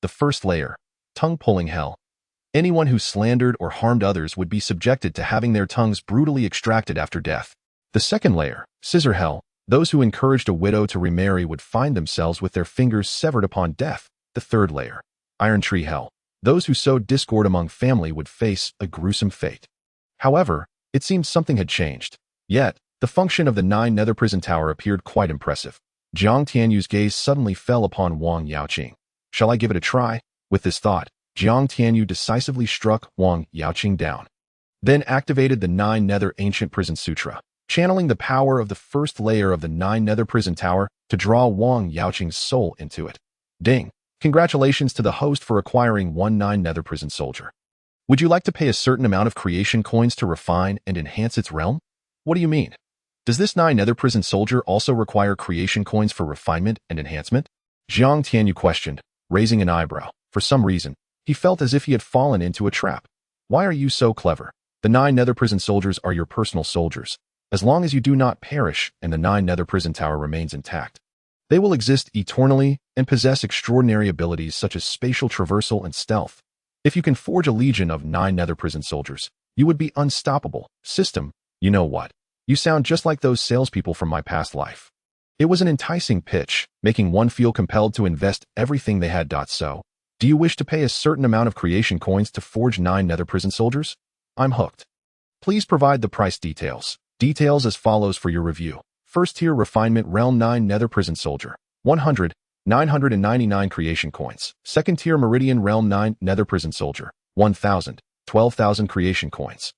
S1: The first layer, tongue-pulling hell. Anyone who slandered or harmed others would be subjected to having their tongues brutally extracted after death. The second layer, scissor hell. Those who encouraged a widow to remarry would find themselves with their fingers severed upon death. The third layer, iron tree hell. Those who sowed discord among family would face a gruesome fate. However, it seemed something had changed. Yet, the function of the 9 nether prison tower appeared quite impressive. Jiang Tianyu's gaze suddenly fell upon Wang Yaoqing. Shall I give it a try? With this thought, Jiang Tianyu decisively struck Wang Yaoqing down. Then activated the 9 nether ancient prison sutra, channeling the power of the first layer of the 9 nether prison tower to draw Wang Yaoqing's soul into it. Ding! Congratulations to the host for acquiring 9 nether prison soldier. Would you like to pay a certain amount of creation coins to refine and enhance its realm? What do you mean? Does this 9 nether prison soldier also require creation coins for refinement and enhancement? Jiang Tianyu questioned, raising an eyebrow. For some reason, he felt as if he had fallen into a trap. Why are you so clever? The 9 nether prison soldiers are your personal soldiers. As long as you do not perish and the 9 nether prison tower remains intact, they will exist eternally and possess extraordinary abilities such as spatial traversal and stealth. If you can forge a legion of 9 nether prison soldiers, you would be unstoppable. System, you know what? You sound just like those salespeople from my past life. It was an enticing pitch, making one feel compelled to invest everything they had. So, do you wish to pay a certain amount of creation coins to forge 9 nether prison soldiers? I'm hooked. Please provide the price details. Details as follows for your review. First tier refinement realm 9 nether prison soldier. 100, 999 creation coins. Second tier meridian realm 9 nether prison soldier. 1000, 12,000 creation coins.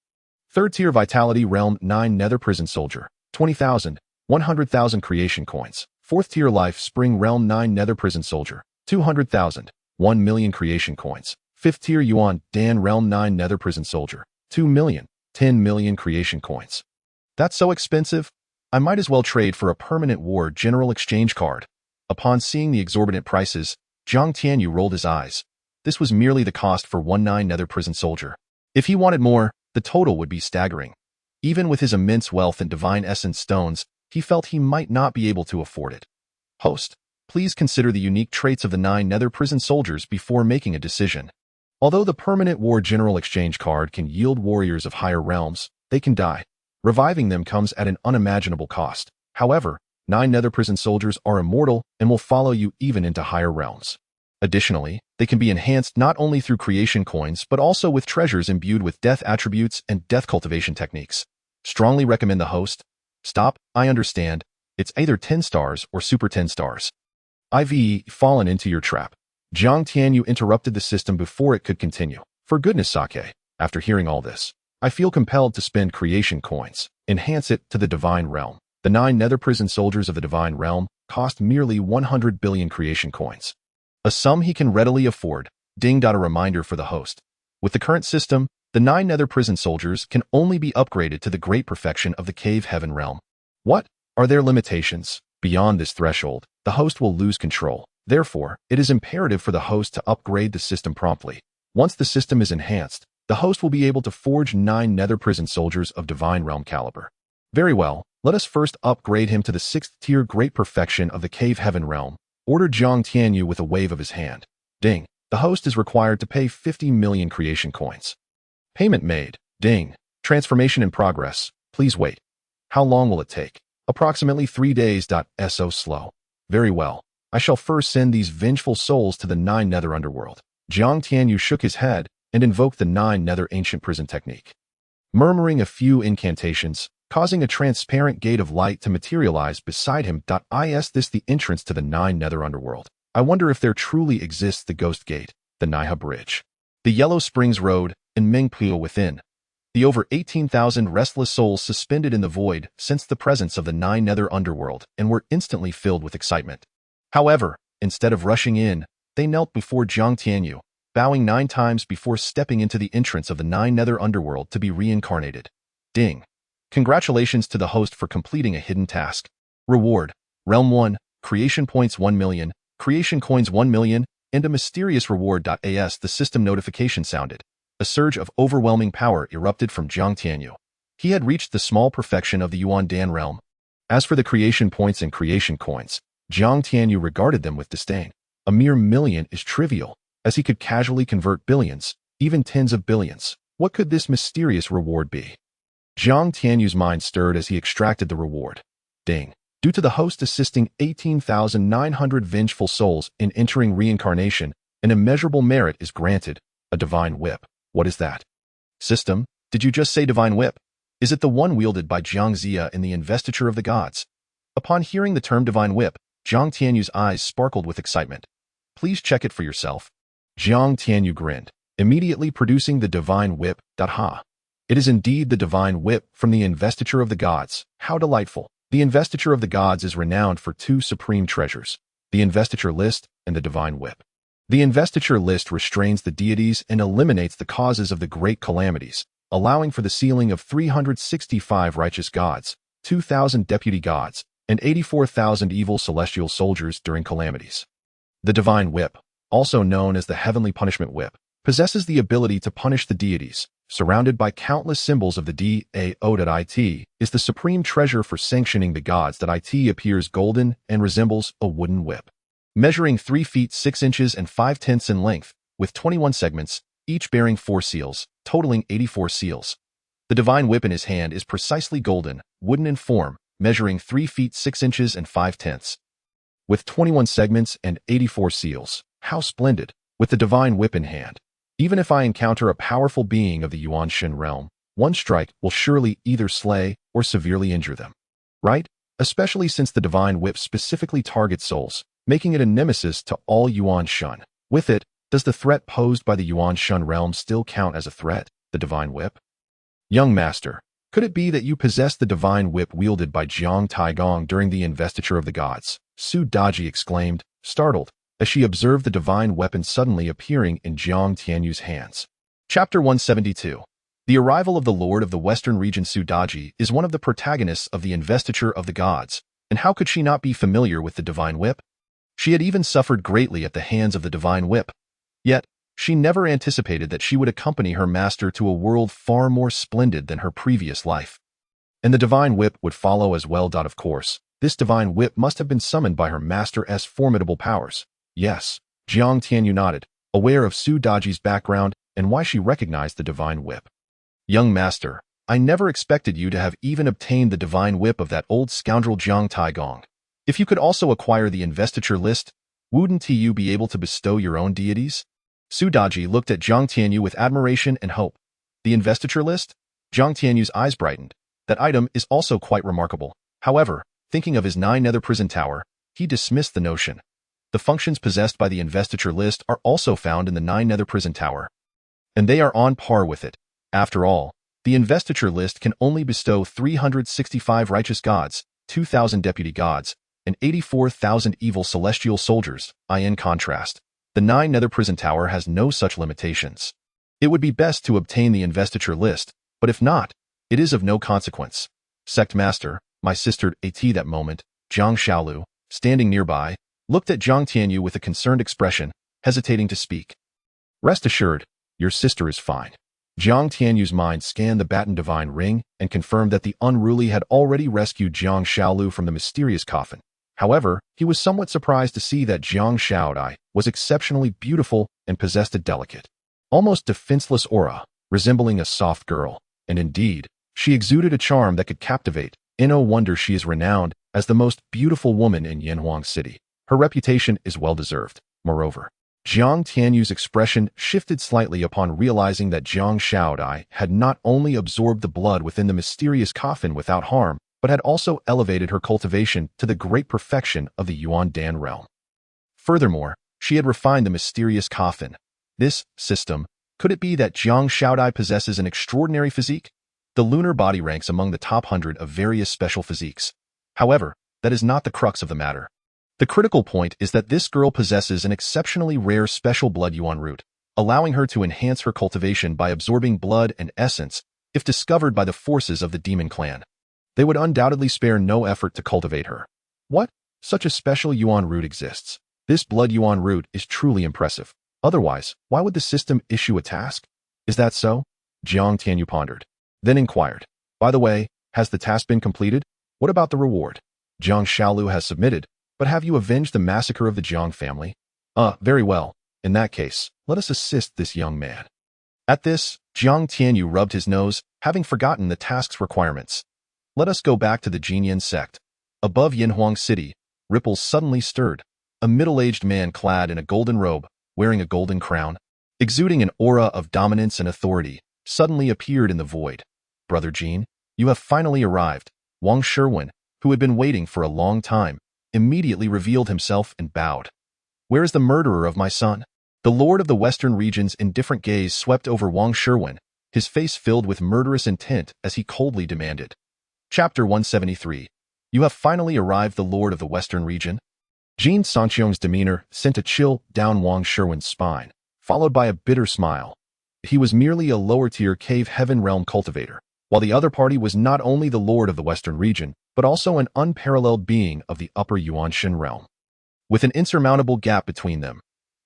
S1: Third tier vitality realm 9 nether prison soldier. 20,000, 100,000 creation coins. Fourth tier life spring realm 9 nether prison soldier. 200,000, 1 million creation coins. Fifth tier yuan dan realm 9 nether prison soldier. 2 million, 10 million creation coins. That's so expensive? I might as well trade for a permanent war general exchange card. Upon seeing the exorbitant prices, Jiang Tianyu rolled his eyes. This was merely the cost for 9 nether prison soldier. If he wanted more, the total would be staggering. Even with his immense wealth and divine essence stones, he felt he might not be able to afford it. Host, please consider the unique traits of the 9 nether prison soldiers before making a decision. Although the permanent war general exchange card can yield warriors of higher realms, they can die. Reviving them comes at an unimaginable cost. However, 9 nether prison soldiers are immortal and will follow you even into higher realms. Additionally, they can be enhanced not only through creation coins but also with treasures imbued with death attributes and death cultivation techniques. Strongly recommend the host. Stop, I understand. It's either 10 stars or super 10 stars. I've fallen into your trap. Jiang Tianyu interrupted the system before it could continue. For goodness sake, after hearing all this, I feel compelled to spend creation coins, enhance it to the divine realm. The 9 nether prison soldiers of the divine realm cost merely 100 billion creation coins. A sum he can readily afford. Ding. A reminder for the host. With the current system, the 9 nether prison soldiers can only be upgraded to the great perfection of the cave heaven realm. What? Are there limitations? Beyond this threshold, the host will lose control. Therefore, it is imperative for the host to upgrade the system promptly. Once the system is enhanced, the host will be able to forge 9 nether prison soldiers of divine realm caliber. Very well, let us first upgrade him to the 6th tier great perfection of the cave heaven realm, ordered Jiang Tianyu with a wave of his hand. Ding. The host is required to pay 50 million creation coins. Payment made. Ding. Transformation in progress. Please wait. How long will it take? Approximately 3 days. So slow. Very well. I shall first send these vengeful souls to the 9 nether underworld. Jiang Tianyu shook his head and invoked the 9 nether ancient prison technique. Murmuring a few incantations, causing a transparent gate of light to materialize beside him. Is this the entrance to the 9 nether underworld? I wonder if there truly exists the Ghost Gate, the Naiha Bridge, the Yellow Springs Road, and Mengpuo within. The over 18,000 restless souls suspended in the void sensed the presence of the 9 nether underworld and were instantly filled with excitement. However, instead of rushing in, they knelt before Jiang Tianyu, bowing 9 times before stepping into the entrance of the 9 nether underworld to be reincarnated. Ding. Congratulations to the host for completing a hidden task. Reward. Realm 1, creation points 1 million, creation coins 1 million, and a mysterious reward. As the system notification sounded, a surge of overwhelming power erupted from Jiang Tianyu. He had reached the small perfection of the Yuan Dan realm. As for the creation points and creation coins, Jiang Tianyu regarded them with disdain. A mere million is trivial, as he could casually convert billions, even tens of billions. What could this mysterious reward be? Jiang Tianyu's mind stirred as he extracted the reward. Ding. Due to the host assisting 18,900 vengeful souls in entering reincarnation, an immeasurable merit is granted, a divine whip. What is that? System, did you just say divine whip? Is it the one wielded by Jiang Zia in the investiture of the gods? Upon hearing the term divine whip, Jiang Tianyu's eyes sparkled with excitement. Please check it for yourself. Jiang Tianyu grinned, immediately producing the divine whip. Ha! It is indeed the divine whip from the investiture of the gods. How delightful! The investiture of the gods is renowned for two supreme treasures, the investiture list and the divine whip. The investiture list restrains the deities and eliminates the causes of the great calamities, allowing for the sealing of 365 righteous gods, 2,000 deputy gods, and 84,000 evil celestial soldiers during calamities. The divine whip, also known as the heavenly punishment whip, possesses the ability to punish the deities. Surrounded by countless symbols of the DAO.IT, is the supreme treasure for sanctioning the gods. It appears golden and resembles a wooden whip. Measuring 3 feet 6 inches and 5/10 in length, with 21 segments, each bearing 4 seals, totaling 84 seals. The divine whip in his hand is precisely golden, wooden in form, measuring 3 feet 6 inches and 5/10. With 21 segments and 84 seals. How splendid! With the divine whip in hand. Even if I encounter a powerful being of the Yuan Shen realm, one strike will surely either slay or severely injure them. Right? Especially since the divine whip specifically targets souls, making it a nemesis to all Yuan Shen. With it, does the threat posed by the Yuan Shen realm still count as a threat, the divine whip? Young master, could it be that you possess the divine whip wielded by Jiang Taigong during the investiture of the gods? Su Daji exclaimed, startled, as she observed the divine weapon suddenly appearing in Jiang Tianyu's hands. Chapter 172. The arrival of the Lord of the Western region Su Daji is one of the protagonists of the investiture of the gods, and how could she not be familiar with the divine whip? She had even suffered greatly at the hands of the divine whip. Yet, she never anticipated that she would accompany her master to a world far more splendid than her previous life. And the divine whip would follow as well. Of course, this divine whip must have been summoned by her master's formidable powers. Yes, Jiang Tianyu nodded, aware of Su Daji's background and why she recognized the divine whip. Young master, I never expected you to have even obtained the divine whip of that old scoundrel Jiang Taigong. If you could also acquire the investiture list, wouldn't you be able to bestow your own deities? Su Daji looked at Jiang Tianyu with admiration and hope. The investiture list? Jiang Tianyu's eyes brightened. That item is also quite remarkable. However, thinking of his 9 nether prison tower, he dismissed the notion. The functions possessed by the investiture list are also found in the 9 nether prison tower, and they are on par with it. After all, the investiture list can only bestow 365 righteous gods, 2,000 deputy gods, and 84,000 evil celestial soldiers. In contrast, the 9 nether prison tower has no such limitations. It would be best to obtain the investiture list, but if not, it is of no consequence. Sect Master, my sister at that moment, Zhang Xiaolu, standing nearby, looked at Jiang Tianyu with a concerned expression, hesitating to speak. Rest assured, your sister is fine. Jiang Tianyu's mind scanned the baton divine ring and confirmed that the unruly had already rescued Jiang Xiaolu from the mysterious coffin. However, he was somewhat surprised to see that Jiang Xiaodai was exceptionally beautiful and possessed a delicate, almost defenseless aura, resembling a soft girl, and indeed, she exuded a charm that could captivate. No wonder she is renowned as the most beautiful woman in Yanhuang City. Her reputation is well-deserved. Moreover, Jiang Tianyu's expression shifted slightly upon realizing that Jiang Xiaodai had not only absorbed the blood within the mysterious coffin without harm, but had also elevated her cultivation to the great perfection of the Yuan Dan realm. Furthermore, she had refined the mysterious coffin. This system, could it be that Jiang Xiaodai possesses an extraordinary physique? The lunar body ranks among the top 100 of various special physiques. However, that is not the crux of the matter. The critical point is that this girl possesses an exceptionally rare special blood yuan root, allowing her to enhance her cultivation by absorbing blood and essence if discovered by the forces of the demon clan. They would undoubtedly spare no effort to cultivate her. What? Such a special yuan root exists. This blood yuan root is truly impressive. Otherwise, why would the system issue a task? Is that so? Jiang Tianyu pondered, then inquired. By the way, has the task been completed? What about the reward? Jiang Shaolu has submitted, but have you avenged the massacre of the Jiang family? Very well. In that case, let us assist this young man. At this, Jiang Tianyu rubbed his nose, having forgotten the task's requirements. Let us go back to the Qingyun Sect. Above Yinhuang City, ripples suddenly stirred. A middle-aged man clad in a golden robe, wearing a golden crown, exuding an aura of dominance and authority, suddenly appeared in the void. Brother Jin, you have finally arrived. Wang Sherwin, who had been waiting for a long time, immediately revealed himself and bowed. Where is the murderer of my son? The lord of the western region's indifferent gaze swept over Wang Sherwin, his face filled with murderous intent as he coldly demanded. Chapter 173. You have finally arrived, the lord of the western region? Jin Sanqiong's demeanor sent a chill down Wang Sherwin's spine, followed by a bitter smile. He was merely a lower-tier cave heaven realm cultivator, while the other party was not only the lord of the western region, but also an unparalleled being of the upper Yuanshan realm. With an insurmountable gap between them,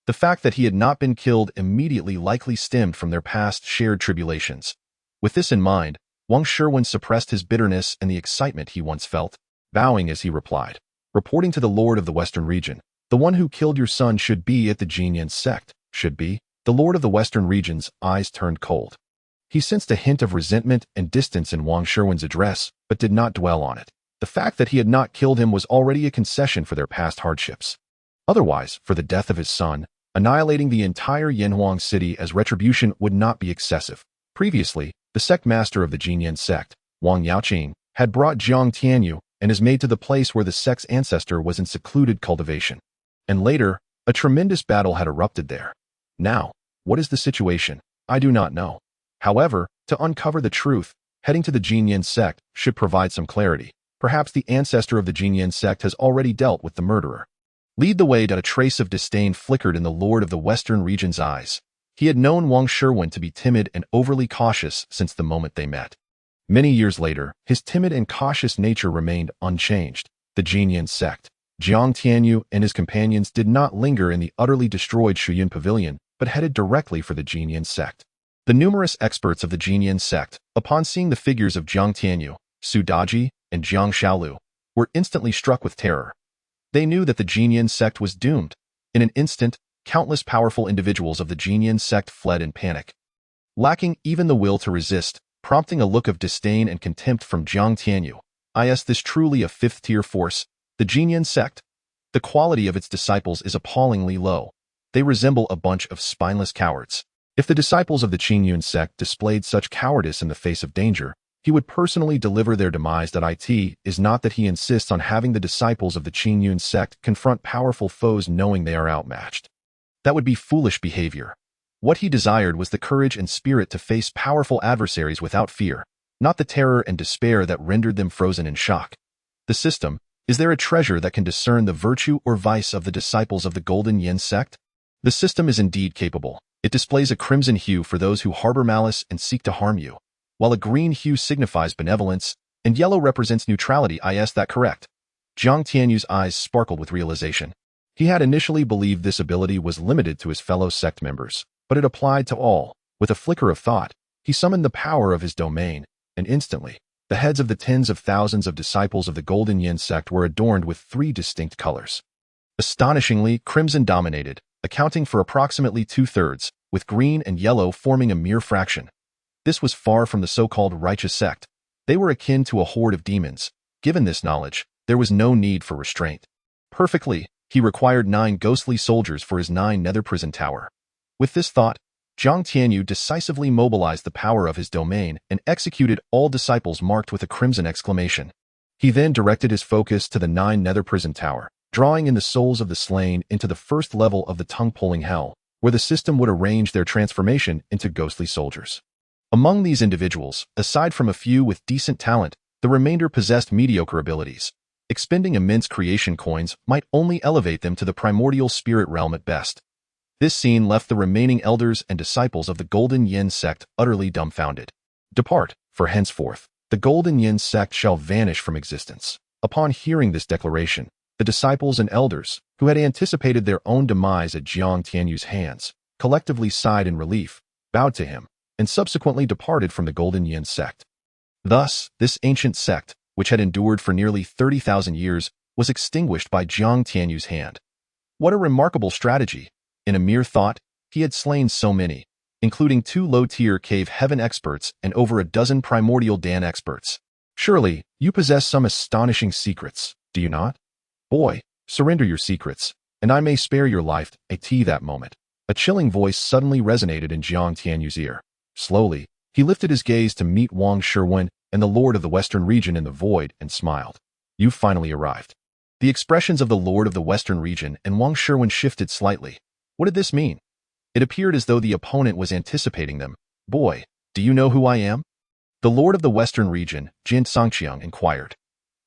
S1: the fact that he had not been killed immediately likely stemmed from their past shared tribulations. With this in mind, Wang Sherwin suppressed his bitterness and the excitement he once felt, bowing as he replied, reporting to the lord of the western region, the one who killed your son should be at the Qingyun Sect, should be. The lord of the western region's eyes turned cold. He sensed a hint of resentment and distance in Wang Sherwin's address, but did not dwell on it. The fact that he had not killed him was already a concession for their past hardships. Otherwise, for the death of his son, annihilating the entire Yinhuang city as retribution would not be excessive. Previously, the sect master of the Qingyun Sect, Wang Yaoqing, had brought Jiang Tianyu and is made to the place where the sect's ancestor was in secluded cultivation. And later, a tremendous battle had erupted there. Now, what is the situation? I do not know. However, to uncover the truth, heading to the Qingyun Sect should provide some clarity. Perhaps the ancestor of the Qingyun Sect has already dealt with the murderer. Lead the way. A trace of disdain flickered in the lord of the western region's eyes. He had known Wang Sherwin to be timid and overly cautious since the moment they met. Many years later, his timid and cautious nature remained unchanged. The Qingyun Sect. Jiang Tianyu and his companions did not linger in the utterly destroyed Shuyun Pavilion, but headed directly for the Qingyun Sect. The numerous experts of the Qingyun Sect, upon seeing the figures of Jiang Tianyu, Su Daji, and Jiang Shaolu, were instantly struck with terror. They knew that the Qingyun Sect was doomed. In an instant, countless powerful individuals of the Qingyun Sect fled in panic, lacking even the will to resist, prompting a look of disdain and contempt from Jiang Tianyu. Is this truly a fifth-tier force? The Qingyun Sect? The quality of its disciples is appallingly low. They resemble a bunch of spineless cowards. If the disciples of the Qingyun Sect displayed such cowardice in the face of danger, he would personally deliver their demise. It is not that he insists on having the disciples of the Qingyun Sect confront powerful foes knowing they are outmatched. That would be foolish behavior. What he desired was the courage and spirit to face powerful adversaries without fear, not the terror and despair that rendered them frozen in shock. The system, is there a treasure that can discern the virtue or vice of the disciples of the Golden Yin Sect? The system is indeed capable. It displays a crimson hue for those who harbor malice and seek to harm you, while a green hue signifies benevolence, and yellow represents neutrality. Is that correct? Jiang Tianyu's eyes sparkled with realization. He had initially believed this ability was limited to his fellow sect members, but it applied to all. With a flicker of thought, he summoned the power of his domain, and instantly, the heads of the tens of thousands of disciples of the Golden Yin Sect were adorned with 3 distinct colors. Astonishingly, crimson dominated, accounting for approximately 2/3, with green and yellow forming a mere fraction. This was far from the so-called righteous sect. They were akin to a horde of demons. Given this knowledge, there was no need for restraint. Perfectly, he required 9 ghostly soldiers for his 9 nether prison tower. With this thought, Jiang Tianyu decisively mobilized the power of his domain and executed all disciples marked with a crimson exclamation. He then directed his focus to the 9 nether prison tower, drawing in the souls of the slain into the first level of the tongue-pulling hell, where the system would arrange their transformation into ghostly soldiers. Among these individuals, aside from a few with decent talent, the remainder possessed mediocre abilities. Expending immense creation coins might only elevate them to the primordial spirit realm at best. This scene left the remaining elders and disciples of the Golden Yin Sect utterly dumbfounded. Depart, for henceforth, the Golden Yin Sect shall vanish from existence. Upon hearing this declaration, the disciples and elders, who had anticipated their own demise at Jiang Tianyu's hands, collectively sighed in relief, bowed to him, and subsequently departed from the Golden Yin Sect. Thus, this ancient sect, which had endured for nearly 30,000 years, was extinguished by Jiang Tianyu's hand. What a remarkable strategy! In a mere thought, he had slain so many, including 2 low-tier cave heaven experts and over a dozen primordial Dan experts. Surely, you possess some astonishing secrets, do you not? Boy, surrender your secrets, and I may spare your life. At that moment, a chilling voice suddenly resonated in Jiang Tianyu's ear. Slowly, he lifted his gaze to meet Wang Shiwen and the Lord of the Western Region in the void and smiled. You've finally arrived. The expressions of the Lord of the Western Region and Wang Shiwen shifted slightly. What did this mean? It appeared as though the opponent was anticipating them. Boy, do you know who I am? The Lord of the Western Region, Jin Sangqiang, inquired.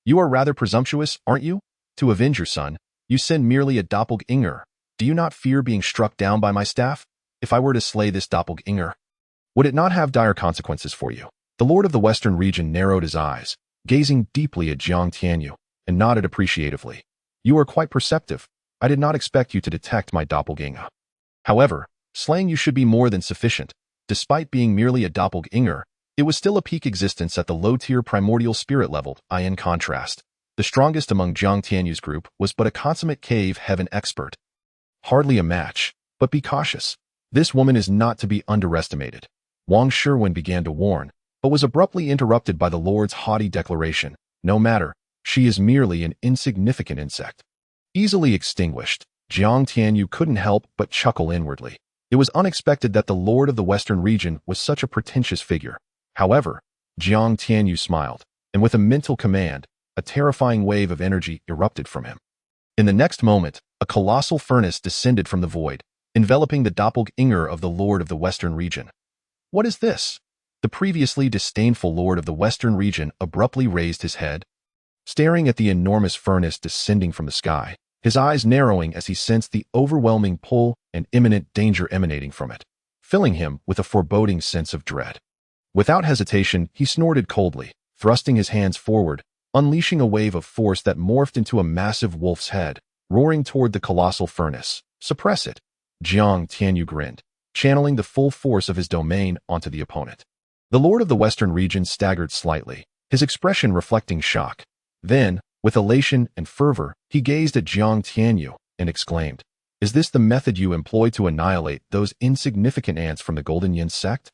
S1: You are rather presumptuous, aren't you? To avenge your son, you send merely a doppelganger. Do you not fear being struck down by my staff? If I were to slay this doppelganger, would it not have dire consequences for you? The Lord of the Western Region narrowed his eyes, gazing deeply at Jiang Tianyu, and nodded appreciatively. You are quite perceptive. I did not expect you to detect my doppelganger. However, slaying you should be more than sufficient. Despite being merely a doppelganger, it was still a peak existence at the low-tier primordial spirit level. In contrast, the strongest among Jiang Tianyu's group was but a consummate cave heaven expert. Hardly a match, but be cautious. This woman is not to be underestimated. Wang Shiwen began to warn, but was abruptly interrupted by the Lord's haughty declaration. No matter, she is merely an insignificant insect. Easily extinguished, Jiang Tianyu couldn't help but chuckle inwardly. It was unexpected that the Lord of the Western Region was such a pretentious figure. However, Jiang Tianyu smiled, and with a mental command, a terrifying wave of energy erupted from him. In the next moment, a colossal furnace descended from the void, enveloping the doppelganger of the Lord of the Western Region. What is this? The previously disdainful Lord of the Western Region abruptly raised his head, staring at the enormous furnace descending from the sky, his eyes narrowing as he sensed the overwhelming pull and imminent danger emanating from it, filling him with a foreboding sense of dread. Without hesitation, he snorted coldly, thrusting his hands forward, unleashing a wave of force that morphed into a massive wolf's head, roaring toward the colossal furnace. Suppress it. Jiang Tianyu grinned, channeling the full force of his domain onto the opponent. The Lord of the Western Region staggered slightly, his expression reflecting shock. Then, with elation and fervor, he gazed at Jiang Tianyu and exclaimed, Is this the method you employ to annihilate those insignificant ants from the Qingyun Sect?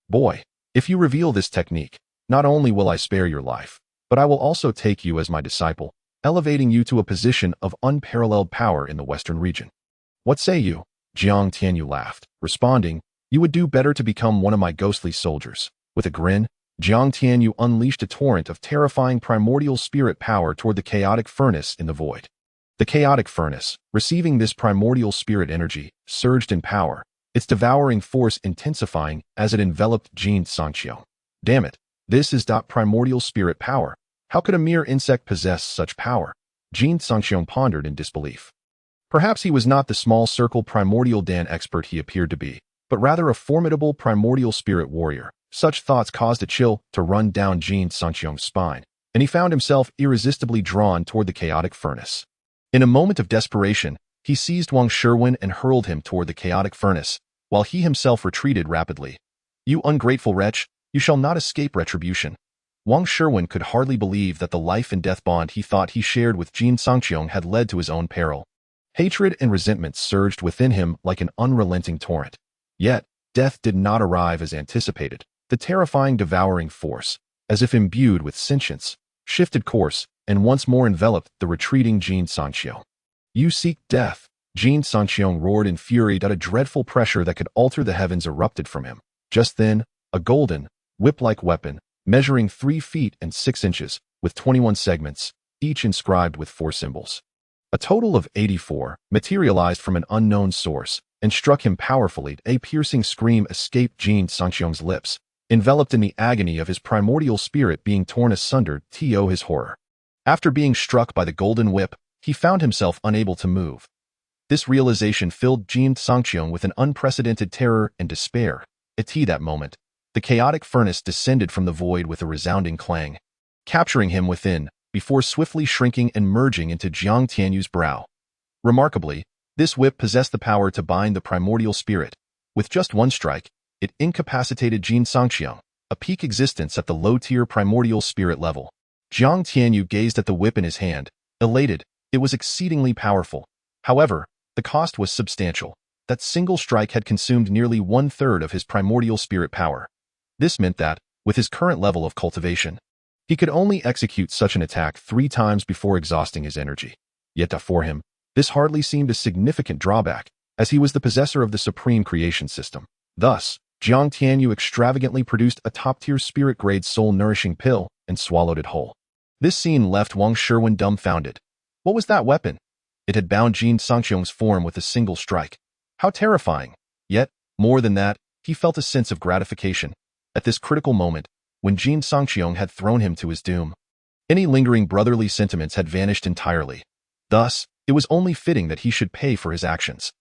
S1: Boy, if you reveal this technique, not only will I spare your life, but I will also take you as my disciple, elevating you to a position of unparalleled power in the Western Region. What say you? Jiang Tianyu laughed, responding, You would do better to become one of my ghostly soldiers. With a grin, Jiang Tianyu unleashed a torrent of terrifying primordial spirit power toward the chaotic furnace in the void. The chaotic furnace, receiving this primordial spirit energy, surged in power, its devouring force intensifying as it enveloped Jin Sangqiang. Damn it, this is primordial spirit power. How could a mere insect possess such power? Jin Sangqiang pondered in disbelief. Perhaps he was not the small circle primordial Dan expert he appeared to be, but rather a formidable primordial spirit warrior. Such thoughts caused a chill to run down Jin Sangqiang's spine, and he found himself irresistibly drawn toward the chaotic furnace. In a moment of desperation, he seized Wang Shiwen and hurled him toward the chaotic furnace, while he himself retreated rapidly. You ungrateful wretch, you shall not escape retribution. Wang Shiwen could hardly believe that the life and death bond he thought he shared with Jin Sangqiang had led to his own peril. Hatred and resentment surged within him like an unrelenting torrent. Yet, death did not arrive as anticipated. The terrifying devouring force, as if imbued with sentience, shifted course and once more enveloped the retreating Jin Sangqiang. You seek death, Jin Sangqiang roared in fury that a dreadful pressure that could alter the heavens erupted from him. Just then, a golden, whip-like weapon, measuring 3 feet and 6 inches, with 21 segments, each inscribed with 4 symbols. A total of 84, materialized from an unknown source, and struck him powerfully. A piercing scream escaped Jin Sangqiang's lips, enveloped in the agony of his primordial spirit being torn asunder. His horror. After being struck by the golden whip, he found himself unable to move. This realization filled Jin Sangqiang with an unprecedented terror and despair. At that moment, the chaotic furnace descended from the void with a resounding clang, capturing him within, before swiftly shrinking and merging into Jiang Tianyu's brow. Remarkably, this whip possessed the power to bind the primordial spirit. With just one strike, it incapacitated Jin Sangqiang, a peak existence at the low-tier primordial spirit level. Jiang Tianyu gazed at the whip in his hand, elated. It was exceedingly powerful. However, the cost was substantial. That single strike had consumed nearly 1/3 of his primordial spirit power. This meant that, with his current level of cultivation, he could only execute such an attack 3 times before exhausting his energy. Yet for him, this hardly seemed a significant drawback, as he was the possessor of the supreme creation system. Thus, Jiang Tianyu extravagantly produced a top-tier spirit-grade soul-nourishing pill and swallowed it whole. This scene left Wang Shiwen dumbfounded. What was that weapon? It had bound Jin Sangqiong's form with a single strike. How terrifying! Yet, more than that, he felt a sense of gratification. At this critical moment, when Jin Sangqiong had thrown him to his doom, any lingering brotherly sentiments had vanished entirely. Thus, it was only fitting that he should pay for his actions.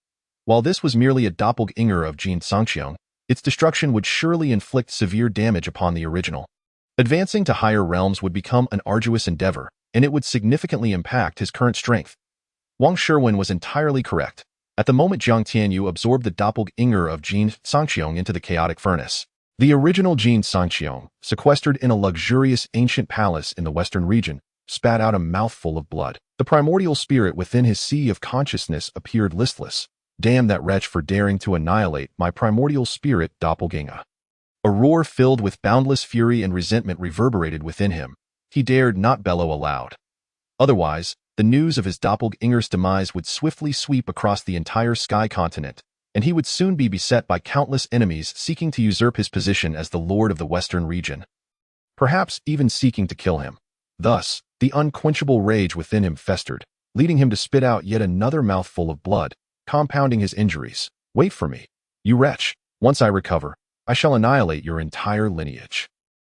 S1: While this was merely a doppelganger of Jin Sangqiong, its destruction would surely inflict severe damage upon the original. Advancing to higher realms would become an arduous endeavor, and it would significantly impact his current strength. Wang Shiwen was entirely correct. At the moment Jiang Tianyu absorbed the doppelganger of Jin Sangqiong into the chaotic furnace, the original Jin Sangqiong, sequestered in a luxurious ancient palace in the western region, spat out a mouthful of blood. The primordial spirit within his sea of consciousness appeared listless. Damn that wretch for daring to annihilate my primordial spirit doppelganger. A roar filled with boundless fury and resentment reverberated within him. He dared not bellow aloud. Otherwise, the news of his doppelganger's demise would swiftly sweep across the entire sky continent, and he would soon be beset by countless enemies seeking to usurp his position as the lord of the western region. Perhaps even seeking to kill him. Thus, the unquenchable rage within him festered, leading him to spit out yet another mouthful of blood, compounding his injuries. Wait for me, you wretch. Once I recover, I shall annihilate your entire lineage.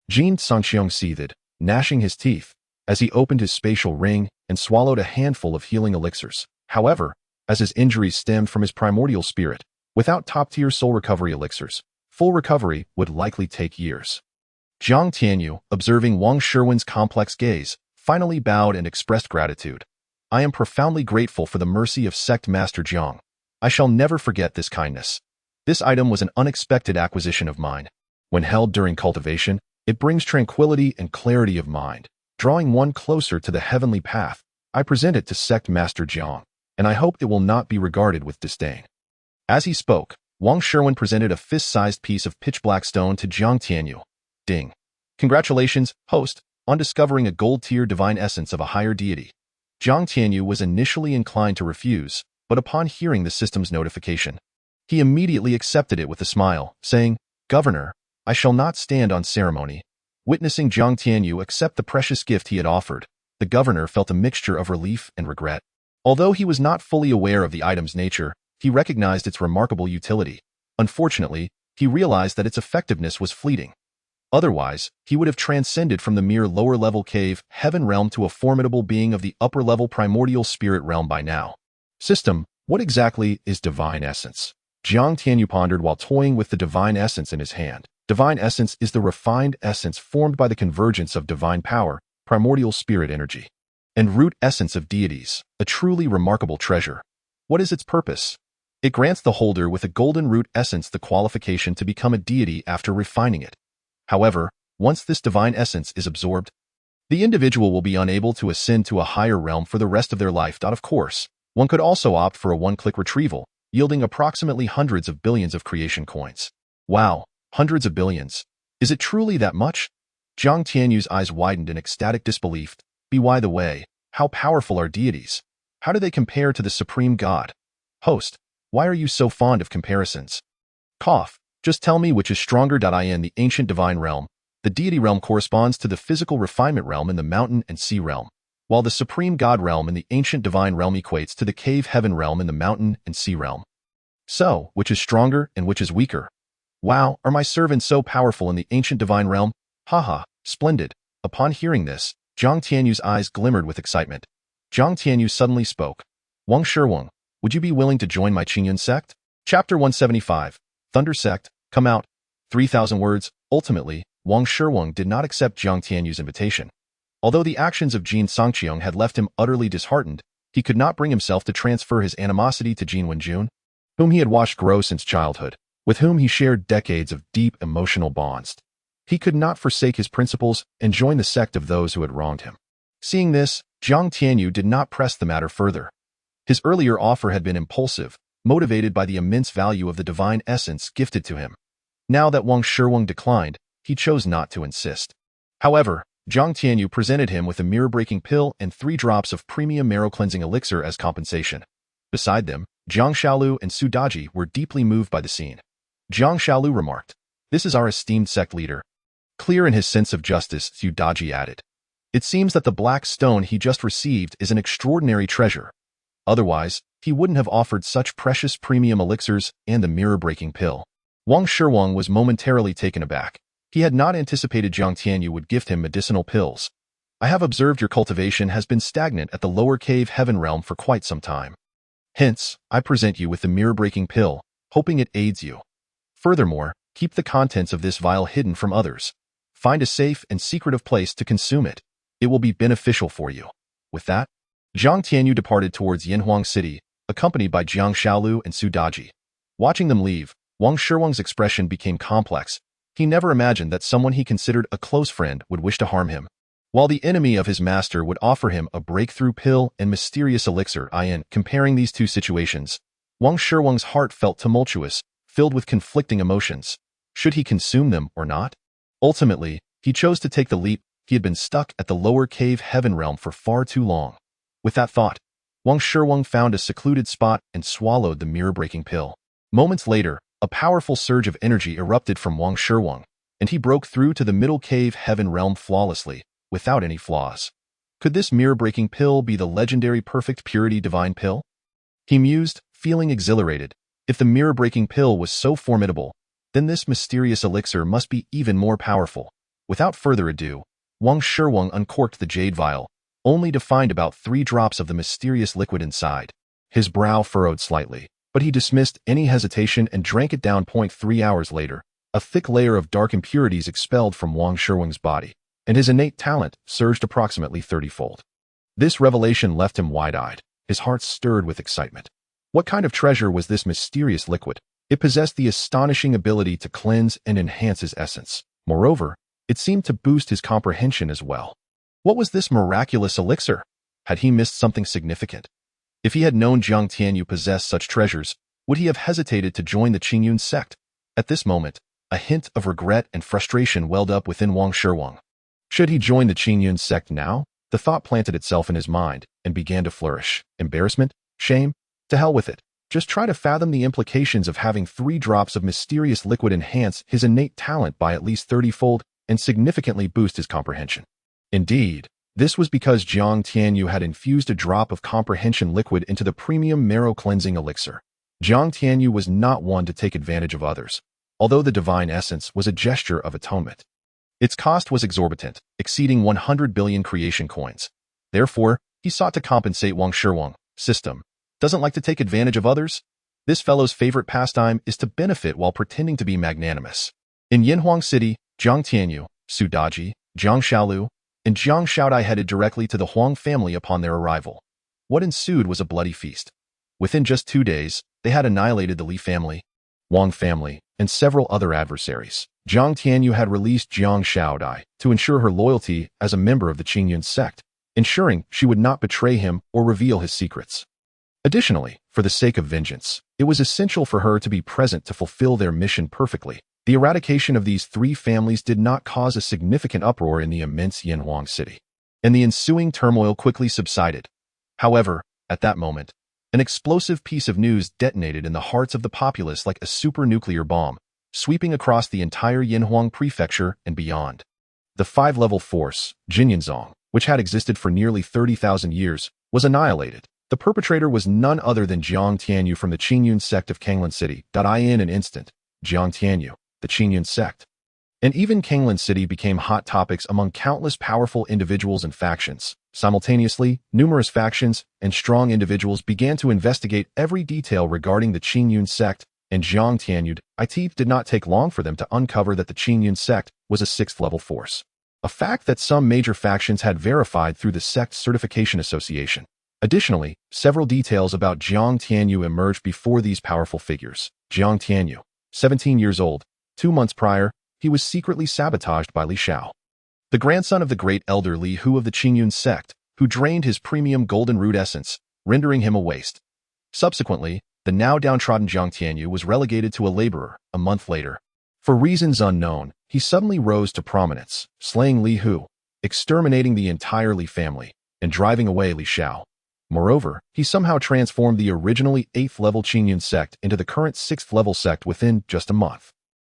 S1: Jin Sangqiong seethed, gnashing his teeth, as he opened his spatial ring and swallowed a handful of healing elixirs. However, as his injuries stemmed from his primordial spirit, without top-tier soul recovery elixirs, full recovery would likely take years. Jiang Tianyu, observing Wang Shiwen's complex gaze, finally bowed and expressed gratitude. I am profoundly grateful for the mercy of Sect Master Jiang. I shall never forget this kindness. This item was an unexpected acquisition of mine. When held during cultivation, it brings tranquility and clarity of mind, drawing one closer to the heavenly path. I present it to Sect Master Jiang, and I hope it will not be regarded with disdain. As he spoke, Wang Shiwen presented a fist-sized piece of pitch-black stone to Jiang Tianyu. Ding. Congratulations, host, on discovering a gold-tier divine essence of a higher deity. Jiang Tianyu was initially inclined to refuse, but upon hearing the system's notification, he immediately accepted it with a smile, saying, Governor, I shall not stand on ceremony. Witnessing Jiang Tianyu accept the precious gift he had offered, the governor felt a mixture of relief and regret. Although he was not fully aware of the item's nature, he recognized its remarkable utility. Unfortunately, he realized that its effectiveness was fleeting. Otherwise, he would have transcended from the mere lower-level cave heaven realm to a formidable being of the upper-level primordial spirit realm by now. System, what exactly is divine essence? Jiang Tianyu pondered while toying with the divine essence in his hand. Divine essence is the refined essence formed by the convergence of divine power, primordial spirit energy, and root essence of deities, a truly remarkable treasure. What is its purpose? It grants the holder with a golden root essence the qualification to become a deity after refining it. However, once this divine essence is absorbed, the individual will be unable to ascend to a higher realm for the rest of their life. Of course, one could also opt for a one-click retrieval, yielding approximately hundreds of billions of creation coins. Wow, hundreds of billions. Is it truly that much? Jiang Tianyu's eyes widened in ecstatic disbelief. By the way, how powerful are deities? How do they compare to the supreme god? Host, why are you so fond of comparisons? Cough. Just tell me which is stronger. In the ancient divine realm, the deity realm corresponds to the physical refinement realm in the mountain and sea realm, while the supreme god realm in the ancient divine realm equates to the cave heaven realm in the mountain and sea realm. So, which is stronger and which is weaker? Wow, are my servants so powerful in the ancient divine realm? Haha, splendid. Upon hearing this, Jiang Tianyu's eyes glimmered with excitement. Jiang Tianyu suddenly spoke. Wang Shiwen, would you be willing to join my Qingyun Sect? Chapter 175. Thunder Sect, come out. 3,000 words. Ultimately, Wang Shiwen did not accept Jiang Tianyu's invitation. Although the actions of Jin Sangqiong had left him utterly disheartened, he could not bring himself to transfer his animosity to Jin Wenjun, whom he had watched grow since childhood, with whom he shared decades of deep emotional bonds. He could not forsake his principles and join the sect of those who had wronged him. Seeing this, Jiang Tianyu did not press the matter further. His earlier offer had been impulsive, motivated by the immense value of the divine essence gifted to him. Now that Wang Shiwang declined, he chose not to insist. However, Jiang Tianyu presented him with a mirror-breaking pill and 3 drops of premium marrow-cleansing elixir as compensation. Beside them, Jiang Shaolu and Su Daji were deeply moved by the scene. Jiang Shaolu remarked, "This is our esteemed sect leader." Clear in his sense of justice, Su Daji added, "It seems that the black stone he just received is an extraordinary treasure. Otherwise, he wouldn't have offered such precious premium elixirs and the mirror-breaking pill." Wang Shiwang was momentarily taken aback. He had not anticipated Jiang Tianyu would gift him medicinal pills. "I have observed your cultivation has been stagnant at the lower cave heaven realm for quite some time. Hence, I present you with the mirror-breaking pill, hoping it aids you. Furthermore, keep the contents of this vial hidden from others. Find a safe and secretive place to consume it. It will be beneficial for you." With that, Jiang Tianyu departed towards Yinhuang City, accompanied by Jiang Shaolu and Su Daji. Watching them leave, Wang Shiwang's expression became complex. He never imagined that someone he considered a close friend would wish to harm him, while the enemy of his master would offer him a breakthrough pill and mysterious elixir. Comparing these two situations, Wang Shiwang's heart felt tumultuous, filled with conflicting emotions. Should he consume them or not? Ultimately, he chose to take the leap. He had been stuck at the lower cave heaven realm for far too long. With that thought, Wang Shiwang found a secluded spot and swallowed the mirror-breaking pill. Moments later, a powerful surge of energy erupted from Wang Shiwang, and he broke through to the middle cave heaven realm flawlessly, without any flaws. Could this mirror-breaking pill be the legendary perfect purity divine pill? He mused, feeling exhilarated. If the mirror-breaking pill was so formidable, then this mysterious elixir must be even more powerful. Without further ado, Wang Shiwang uncorked the jade vial, only to find about 3 drops of the mysterious liquid inside. His brow furrowed slightly, but he dismissed any hesitation and drank it down. 3 hours later, a thick layer of dark impurities expelled from Wang Shiwang's body, and his innate talent surged approximately 30-fold. This revelation left him wide-eyed, his heart stirred with excitement. What kind of treasure was this mysterious liquid? It possessed the astonishing ability to cleanse and enhance his essence. Moreover, it seemed to boost his comprehension as well. What was this miraculous elixir? Had he missed something significant? If he had known Jiang Tianyu possessed such treasures, would he have hesitated to join the Qingyun Sect? At this moment, a hint of regret and frustration welled up within Wang Shiwang. Should he join the Qingyun Sect now? The thought planted itself in his mind and began to flourish. Embarrassment? Shame? To hell with it. Just try to fathom the implications of having 3 drops of mysterious liquid enhance his innate talent by at least 30-fold and significantly boost his comprehension. Indeed, this was because Jiang Tianyu had infused a drop of comprehension liquid into the premium marrow-cleansing elixir. Jiang Tianyu was not one to take advantage of others, although the divine essence was a gesture of atonement. Its cost was exorbitant, exceeding 100 billion creation coins. Therefore, he sought to compensate Wang Shiwang. System. Doesn't like to take advantage of others? This fellow's favorite pastime is to benefit while pretending to be magnanimous. In Yinhuang City, Jiang Tianyu, Su Daji, Jiang Shaolu, and Jiang Shaodai headed directly to the Huang family upon their arrival. What ensued was a bloody feast. Within just 2 days, they had annihilated the Li family, Wang family, and several other adversaries. Jiang Tianyu had released Jiang Shaodai to ensure her loyalty as a member of the Qingyun Sect, ensuring she would not betray him or reveal his secrets. Additionally, for the sake of vengeance, it was essential for her to be present to fulfill their mission perfectly. The eradication of these 3 families did not cause a significant uproar in the immense Yinhuang city, and the ensuing turmoil quickly subsided. However, at that moment, an explosive piece of news detonated in the hearts of the populace like a super-nuclear bomb, sweeping across the entire Yinhuang prefecture and beyond. The 5-level force, Jinyanzong, which had existed for nearly 30,000 years, was annihilated. The perpetrator was none other than Jiang Tianyu from the Qingyun Sect of Qinglan City. In an instant, Jiang Tianyu, the Qingyun Sect, and even Qinglan City became hot topics among countless powerful individuals and factions. Simultaneously, numerous factions and strong individuals began to investigate every detail regarding the Qingyun Sect and Jiang Tianyu. It did not take long for them to uncover that the Qingyun Sect was a 6th-level force, a fact that some major factions had verified through the Sect Certification Association. Additionally, several details about Jiang Tianyu emerged before these powerful figures. Jiang Tianyu, 17 years old. 2 months prior, he was secretly sabotaged by Li Xiao, the grandson of the great elder Li Hu of the Qingyun Sect, who drained his premium golden root essence, rendering him a waste. Subsequently, the now downtrodden Jiang Tianyu was relegated to a laborer a month later. For reasons unknown, he suddenly rose to prominence, slaying Li Hu, exterminating the entire Li family, and driving away Li Xiao. Moreover, he somehow transformed the originally 8th-level Qingyun Sect into the current 6th-level sect within just a month.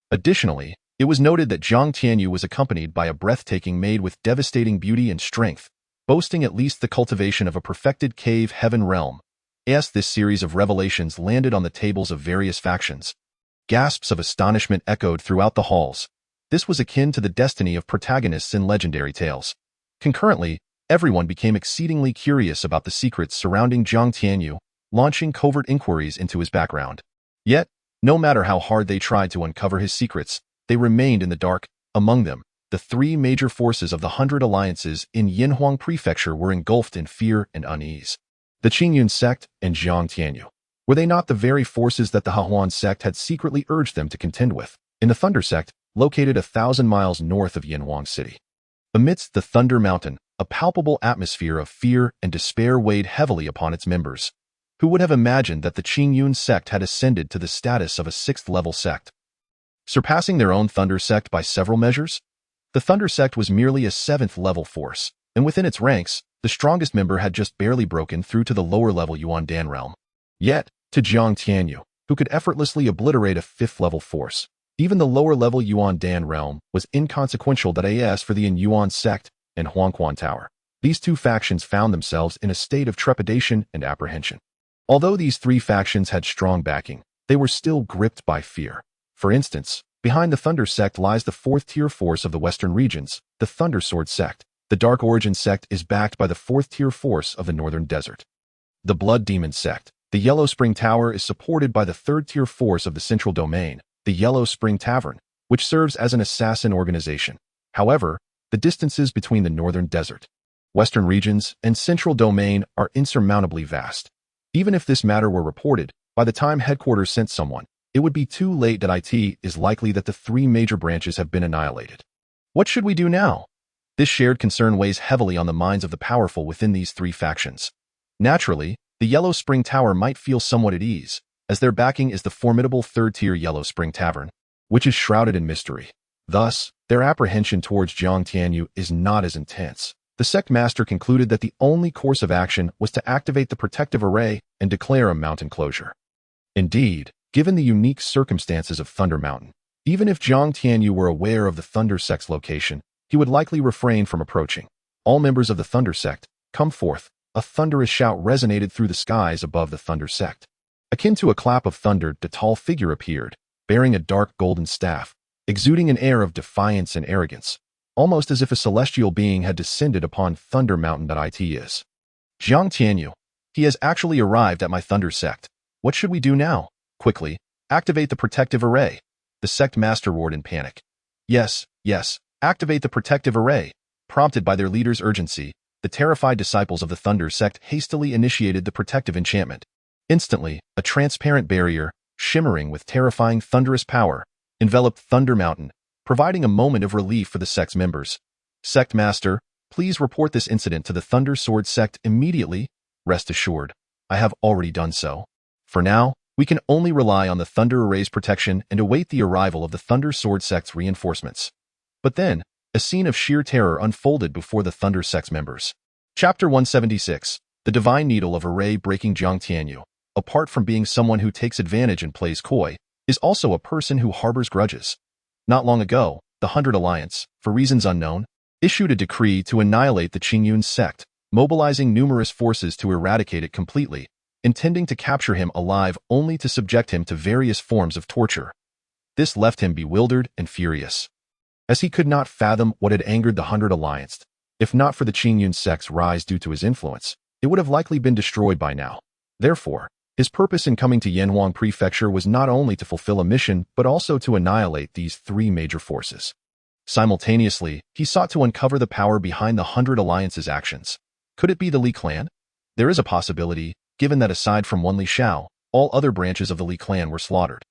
S1: Additionally, it was noted that Jiang Tianyu was accompanied by a breathtaking maid with devastating beauty and strength, boasting at least the cultivation of a perfected cave heaven realm. As this series of revelations landed on the tables of various factions, gasps of astonishment echoed throughout the halls. This was akin to the destiny of protagonists in legendary tales. Concurrently, everyone became exceedingly curious about the secrets surrounding Jiang Tianyu, launching covert inquiries into his background. Yet, no matter how hard they tried to uncover his secrets, they remained in the dark. Among them, the three major forces of the 100 Alliances in Yinhuang Prefecture were engulfed in fear and unease. The Qingyun Sect and Jiang Tianyu. Were they not the very forces that the Hahuan Sect had secretly urged them to contend with? In the Thunder Sect, located 1,000 miles north of Yinhuang City. Amidst the Thunder Mountain, a palpable atmosphere of fear and despair weighed heavily upon its members. Who would have imagined that the Qingyun Sect had ascended to the status of a 6th-level sect, surpassing their own Thunder Sect by several measures? The Thunder Sect was merely a 7th-level force, and within its ranks, the strongest member had just barely broken through to the lower-level Yuan Dan realm. Yet, to Jiang Tianyu, who could effortlessly obliterate a 5th-level force, even the lower-level Yuan Dan realm was inconsequential. As for the Yuan Sect and Huangquan Tower, these two factions found themselves in a state of trepidation and apprehension. Although these three factions had strong backing, they were still gripped by fear. For instance, behind the Thunder Sect lies the 4th-tier force of the Western regions, the Thunder Sword Sect. The Dark Origin Sect is backed by the 4th-tier force of the Northern Desert. The Blood Demon Sect, the Yellow Spring Tower, is supported by the 3rd-tier force of the Central Domain, the Yellow Spring Tavern, which serves as an assassin organization. However, the distances between the Northern Desert, Western regions, and Central Domain are insurmountably vast. Even if this matter were reported, by the time headquarters sent someone, it would be too late. It is likely that the three major branches have been annihilated. What should we do now? This shared concern weighs heavily on the minds of the powerful within these three factions. Naturally, the Yellow Spring Tower might feel somewhat at ease, as their backing is the formidable 3rd-tier Yellow Spring Tavern, which is shrouded in mystery. Thus, their apprehension towards Jiang Tianyu is not as intense. The sect master concluded that the only course of action was to activate the protective array and declare a mountain closure. Indeed, given the unique circumstances of Thunder Mountain, even if Jiang Tianyu were aware of the Thunder Sect's location, he would likely refrain from approaching. All members of the Thunder Sect, come forth. A thunderous shout resonated through the skies above the Thunder Sect. Akin to a clap of thunder, a tall figure appeared, bearing a dark golden staff, exuding an air of defiance and arrogance, almost as if a celestial being had descended upon Thunder Mountain. Is Jiang Tianyu. He has actually arrived at my Thunder Sect. What should we do now? Quickly, activate the protective array. The sect master roared in panic. Yes, activate the protective array. Prompted by their leader's urgency, the terrified disciples of the Thunder Sect hastily initiated the protective enchantment. Instantly, a transparent barrier, shimmering with terrifying thunderous power, enveloped Thunder Mountain, providing a moment of relief for the sect's members. Sect Master, please report this incident to the Thunder Sword Sect immediately. Rest assured, I have already done so. For now, we can only rely on the Thunder Array's protection and await the arrival of the Thunder Sword Sect's reinforcements. But then, a scene of sheer terror unfolded before the Thunder Sect's members. Chapter 176. The Divine Needle of Array breaking. Jiang Tianyu, apart from being someone who takes advantage and plays coy, is also a person who harbors grudges. Not long ago, the 100 Alliance, for reasons unknown, issued a decree to annihilate the Qingyun Sect, mobilizing numerous forces to eradicate it completely, intending to capture him alive only to subject him to various forms of torture. This left him bewildered and furious, as he could not fathom what had angered the 100 Alliance. If not for the Qingyun Sect's rise due to his influence, it would have likely been destroyed by now. Therefore, his purpose in coming to Yinhuang Prefecture was not only to fulfill a mission but also to annihilate these three major forces. Simultaneously, he sought to uncover the power behind the 100 Alliance's actions. Could it be the Li Clan? There is a possibility, given that aside from one Li Xiao, all other branches of the Li Clan were slaughtered.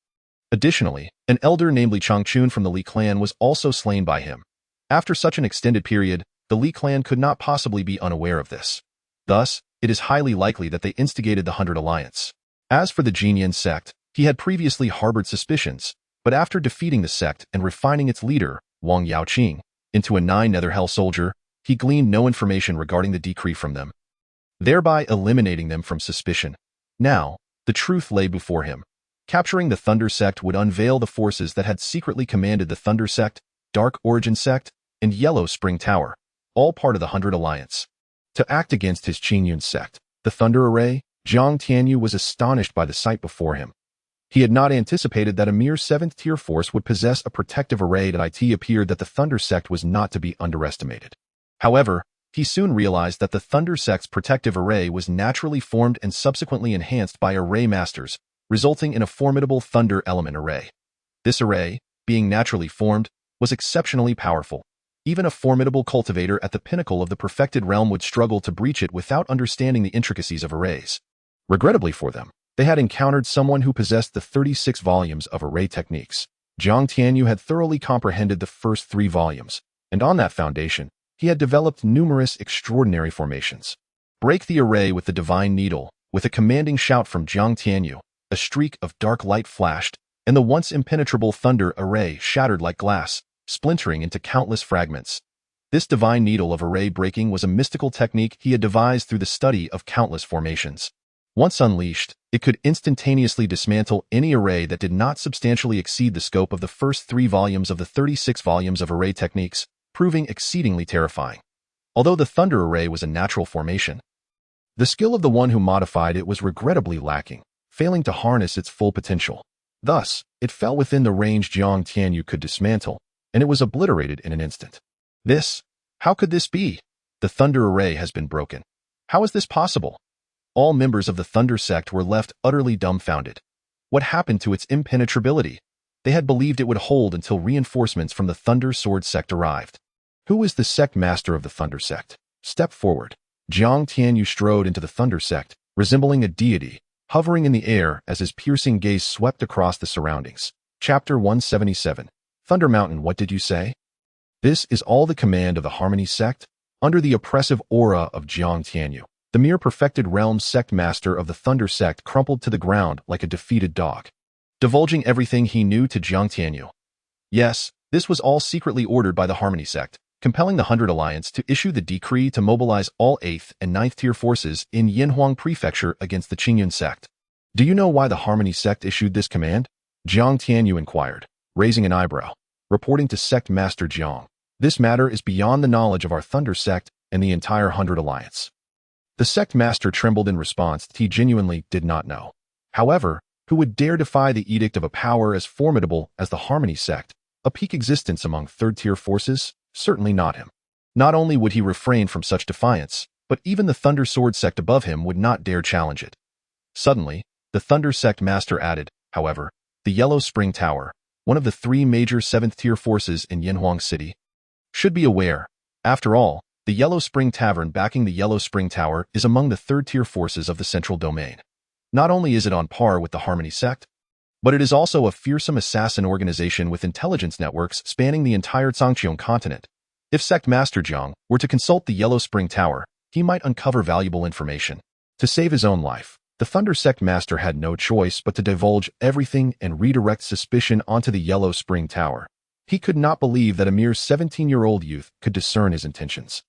S1: Additionally, an elder named Qingyun from the Li Clan was also slain by him. After such an extended period, the Li Clan could not possibly be unaware of this. Thus, it is highly likely that they instigated the Hundred Alliance. As for the Qingyun Sect, he had previously harbored suspicions, but after defeating the sect and refining its leader, Wang Yaoqing, into a 9 Netherhell soldier, he gleaned no information regarding the decree from them, thereby eliminating them from suspicion. Now, the truth lay before him. Capturing the Thunder Sect would unveil the forces that had secretly commanded the Thunder Sect, Dark Origin Sect, and Yellow Spring Tower, all part of the Hundred Alliance. To act against his Qingyun Sect, the Thunder Array, Jiang Tianyu was astonished by the sight before him. He had not anticipated that a mere 7th-tier force would possess a protective array. It appeared that the Thunder Sect was not to be underestimated. However, he soon realized that the Thunder Sect's protective array was naturally formed and subsequently enhanced by array masters, resulting in a formidable Thunder Element array. This array, being naturally formed, was exceptionally powerful. Even a formidable cultivator at the pinnacle of the perfected realm would struggle to breach it without understanding the intricacies of arrays. Regrettably for them, they had encountered someone who possessed the 36 volumes of array techniques. Jiang Tianyu had thoroughly comprehended the first 3 volumes, and on that foundation, he had developed numerous extraordinary formations. Break the array with the divine needle. With a commanding shout from Jiang Tianyu, a streak of dark light flashed, and the once impenetrable thunder array shattered like glass, splintering into countless fragments. This divine needle of array breaking was a mystical technique he had devised through the study of countless formations. Once unleashed, it could instantaneously dismantle any array that did not substantially exceed the scope of the first 3 volumes of the 36 volumes of array techniques, proving exceedingly terrifying. Although the thunder array was a natural formation, the skill of the one who modified it was regrettably lacking, failing to harness its full potential. Thus, it fell within the range Jiang Tianyu could dismantle, and it was obliterated in an instant. How could this be? The thunder array has been broken. How is this possible? All members of the Thunder Sect were left utterly dumbfounded. What happened to its impenetrability? They had believed it would hold until reinforcements from the Thunder Sword Sect arrived. Who is the sect master of the Thunder Sect? Step forward. Jiang Tianyu strode into the Thunder Sect, resembling a deity, hovering in the air as his piercing gaze swept across the surroundings. Chapter 177. Thunder Mountain, what did you say? This is all the command of the Harmony Sect? Under the oppressive aura of Jiang Tianyu, the mere perfected realm sect master of the Thunder Sect crumpled to the ground like a defeated dog, divulging everything he knew to Jiang Tianyu. Yes, this was all secretly ordered by the Harmony Sect, compelling the Hundred Alliance to issue the decree to mobilize all 8th and 9th tier forces in Yinhuang Prefecture against the Qingyun Sect. Do you know why the Harmony Sect issued this command? Jiang Tianyu inquired, raising an eyebrow. Reporting to Sect Master Jiang, this matter is beyond the knowledge of our Thunder Sect and the entire Hundred Alliance. The Sect Master trembled in response. He genuinely did not know. However, who would dare defy the edict of a power as formidable as the Harmony Sect, a peak existence among 3rd-tier forces? Certainly not him. Not only would he refrain from such defiance, but even the Thunder Sword Sect above him would not dare challenge it. Suddenly, the Thunder Sect Master added, however, the Yellow Spring Tower, one of the 3 major 7th-tier forces in Yinhuang City, should be aware. After all, the Yellow Spring Tavern backing the Yellow Spring Tower is among the 3rd-tier forces of the Central Domain. Not only is it on par with the Harmony Sect, but it is also a fearsome assassin organization with intelligence networks spanning the entire Zhangqiang continent. If Sect Master Jiang were to consult the Yellow Spring Tower, he might uncover valuable information. To save his own life, the Thunder Sect Master had no choice but to divulge everything and redirect suspicion onto the Yellow Spring Tower. He could not believe that a mere 17-year-old youth could discern his intentions.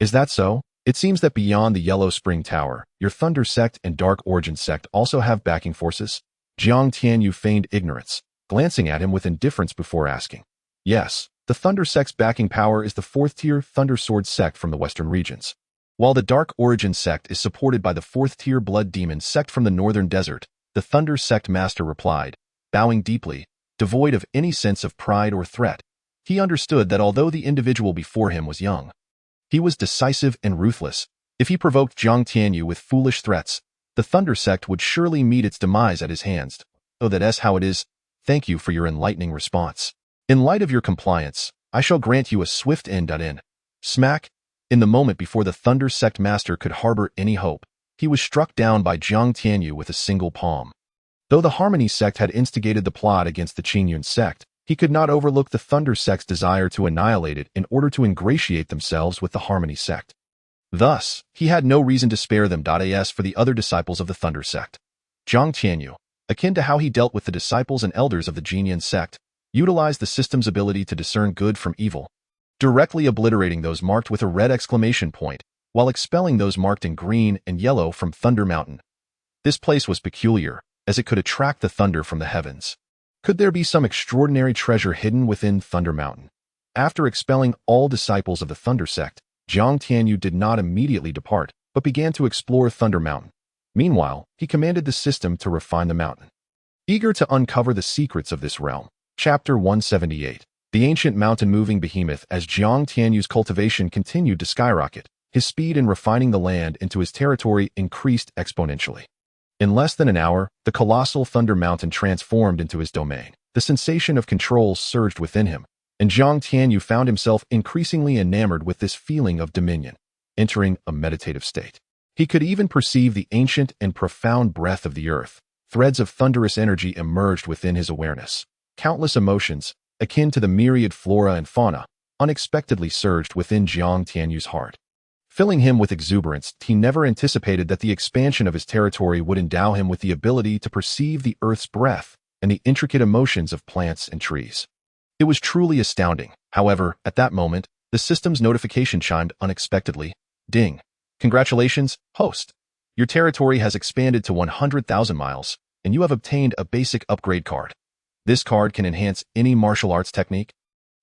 S1: Is that so? It seems that beyond the Yellow Spring Tower, your Thunder Sect and Dark Origin Sect also have backing forces? Jiang Tianyu feigned ignorance, glancing at him with indifference before asking. Yes, the Thunder Sect's backing power is the 4th-tier Thunder Sword Sect from the western regions, while the Dark Origin Sect is supported by the 4th-tier Blood Demon Sect from the northern desert. The Thunder Sect Master replied, bowing deeply, devoid of any sense of pride or threat. He understood that although the individual before him was young, he was decisive and ruthless. If he provoked Jiang Tianyu with foolish threats, the Thunder Sect would surely meet its demise at his hands. Oh, that's how it is. Thank you for your enlightening response. In light of your compliance, I shall grant you a swift end. Smack! In the moment before the Thunder Sect Master could harbor any hope, he was struck down by Jiang Tianyu with a single palm. Though the Harmony Sect had instigated the plot against the Qingyun Sect, he could not overlook the Thunder Sect's desire to annihilate it in order to ingratiate themselves with the Harmony Sect. Thus, he had no reason to spare them. As for the other disciples of the Thunder Sect, Jiang Tianyu, akin to how he dealt with the disciples and elders of the Qingyun Sect, utilized the system's ability to discern good from evil, directly obliterating those marked with a red exclamation point, while expelling those marked in green and yellow from Thunder Mountain. This place was peculiar, as it could attract the thunder from the heavens. Could there be some extraordinary treasure hidden within Thunder Mountain? After expelling all disciples of the Thunder Sect, Jiang Tianyu did not immediately depart, but began to explore Thunder Mountain. Meanwhile, he commanded the system to refine the mountain. Eager to uncover the secrets of this realm. Chapter 178. The ancient mountain-moving behemoth. As Jiang Tianyu's cultivation continued to skyrocket, his speed in refining the land into his territory increased exponentially. In less than an hour, the colossal Thunder Mountain transformed into his domain. The sensation of control surged within him, and Jiang Tianyu found himself increasingly enamored with this feeling of dominion, entering a meditative state. He could even perceive the ancient and profound breath of the earth. Threads of thunderous energy emerged within his awareness. Countless emotions, akin to the myriad flora and fauna, unexpectedly surged within Jiang Tianyu's heart. Filling him with exuberance, he never anticipated that the expansion of his territory would endow him with the ability to perceive the earth's breath and the intricate emotions of plants and trees. It was truly astounding. However, at that moment, the system's notification chimed unexpectedly. Ding. Congratulations, host. Your territory has expanded to 100,000 miles, and you have obtained a basic upgrade card. This card can enhance any martial arts technique,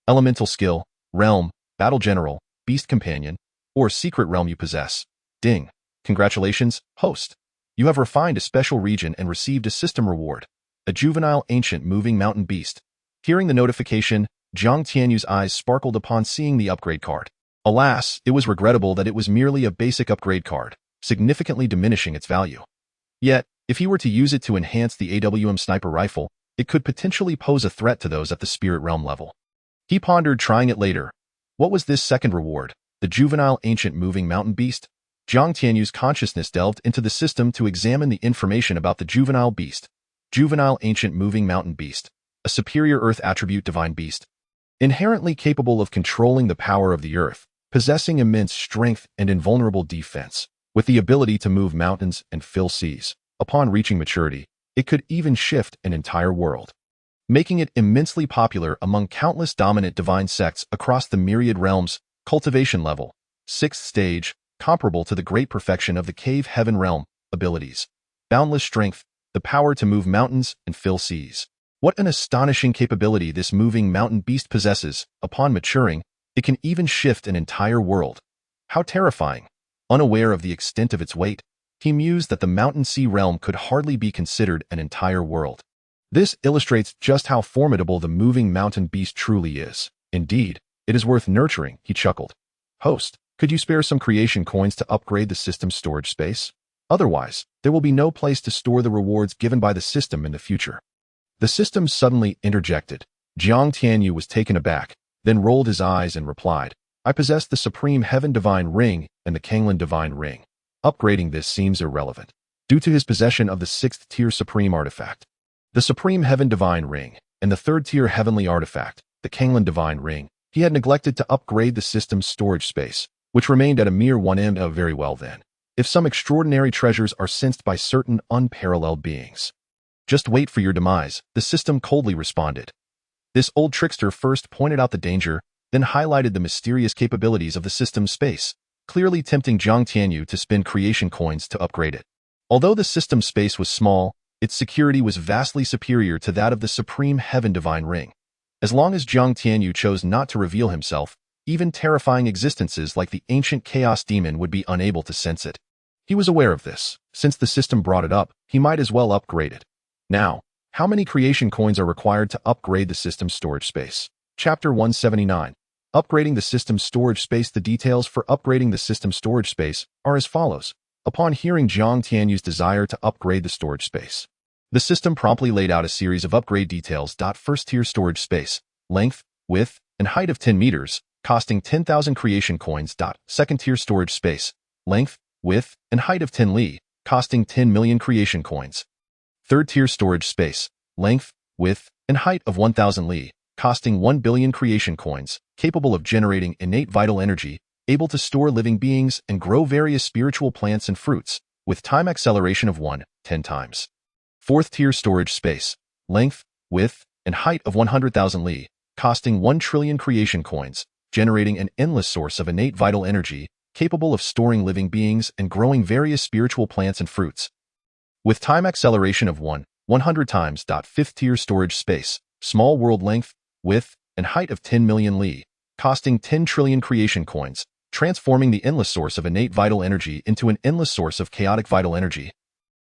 S1: elemental skill, realm, battle general, beast companion, or secret realm you possess. Ding. Congratulations, host. You have refined a special region and received a system reward, a juvenile ancient moving mountain beast. Hearing the notification, Jiang Tianyu's eyes sparkled upon seeing the upgrade card. Alas, it was regrettable that it was merely a basic upgrade card, significantly diminishing its value. Yet, if he were to use it to enhance the AWM sniper rifle, it could potentially pose a threat to those at the spirit realm level. He pondered trying it later. What was this second reward? The juvenile ancient moving mountain beast? Jiang Tianyu's consciousness delved into the system to examine the information about the juvenile beast. Juvenile ancient moving mountain beast, a superior earth attribute divine beast, inherently capable of controlling the power of the earth, possessing immense strength and invulnerable defense, with the ability to move mountains and fill seas. Upon reaching maturity, it could even shift an entire world, making it immensely popular among countless dominant divine sects across the myriad realms. Cultivation level, 6th stage, comparable to the great perfection of the cave heaven realm. Abilities, boundless strength, the power to move mountains and fill seas. What an astonishing capability this moving mountain beast possesses. Upon maturing, it can even shift an entire world. How terrifying. Unaware of the extent of its weight, he mused that the mountain sea realm could hardly be considered an entire world. This illustrates just how formidable the moving mountain beast truly is. Indeed, it is worth nurturing, he chuckled. Host, could you spare some creation coins to upgrade the system's storage space? Otherwise, there will be no place to store the rewards given by the system in the future. The system suddenly interjected. Jiang Tianyu was taken aback, then rolled his eyes and replied, I possess the Supreme Heaven Divine Ring and the Qinglan Divine Ring. Upgrading this seems irrelevant, due to his possession of the 6th-tier Supreme Artifact, the Supreme Heaven Divine Ring, and the 3rd-tier Heavenly Artifact, the Qinglan Divine Ring. He had neglected to upgrade the system's storage space, which remained at a mere 1M. Very well then. If some extraordinary treasures are sensed by certain unparalleled beings, just wait for your demise, the system coldly responded. This old trickster first pointed out the danger, then highlighted the mysterious capabilities of the system's space, clearly tempting Jiang Tianyu to spend creation coins to upgrade it. Although the system's space was small, its security was vastly superior to that of the Supreme Heaven Divine Ring. As long as Jiang Tianyu chose not to reveal himself, even terrifying existences like the ancient chaos demon would be unable to sense it. He was aware of this. Since the system brought it up, he might as well upgrade it. Now, how many creation coins are required to upgrade the system's storage space? Chapter 179. Upgrading the system's storage space. The details for upgrading the system's storage space are as follows. Upon hearing Jiang Tianyu's desire to upgrade the storage space, the system promptly laid out a series of upgrade details. First-tier storage space, length, width, and height of 10 meters, costing 10,000 creation coins. Second-tier storage space, length, width, and height of 10 li, costing 10 million creation coins. Third-tier storage space, length, width, and height of 1,000 li, costing 1 billion creation coins, capable of generating innate vital energy, able to store living beings and grow various spiritual plants and fruits, with time acceleration of 10 times. Fourth-tier storage space, length, width, and height of 100,000 li, costing 1 trillion creation coins, generating an endless source of innate vital energy, capable of storing living beings and growing various spiritual plants and fruits, with time acceleration of 100 times. Fifth-tier storage space, small world length, width, and height of 10 million li, costing 10 trillion creation coins, transforming the endless source of innate vital energy into an endless source of chaotic vital energy,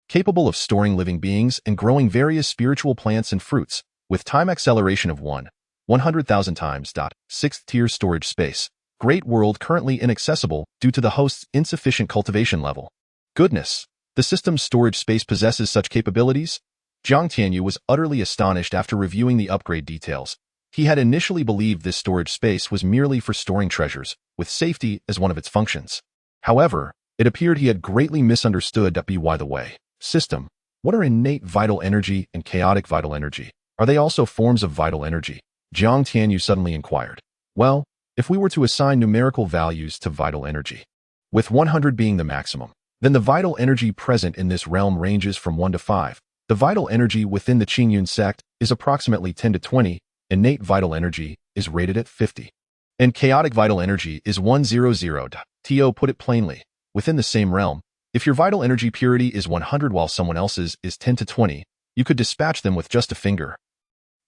S1: capable of storing living beings and growing various spiritual plants and fruits, with time acceleration of 100,000 times. Sixth-tier storage space, great world currently inaccessible due to the host's insufficient cultivation level. Goodness! The system's storage space possesses such capabilities? Jiang Tianyu was utterly astonished after reviewing the upgrade details. He had initially believed this storage space was merely for storing treasures, with safety as one of its functions. However, it appeared he had greatly misunderstood. By the way, system, what are innate vital energy and chaotic vital energy? Are they also forms of vital energy? Jiang Tianyu suddenly inquired. Well, if we were to assign numerical values to vital energy, with 100 being the maximum, then the vital energy present in this realm ranges from 1 to 5. The vital energy within the Qingyun Sect is approximately 10 to 20, innate vital energy is rated at 50. And chaotic vital energy is 100. To put it plainly, within the same realm, if your vital energy purity is 100 while someone else's is 10 to 20, you could dispatch them with just a finger.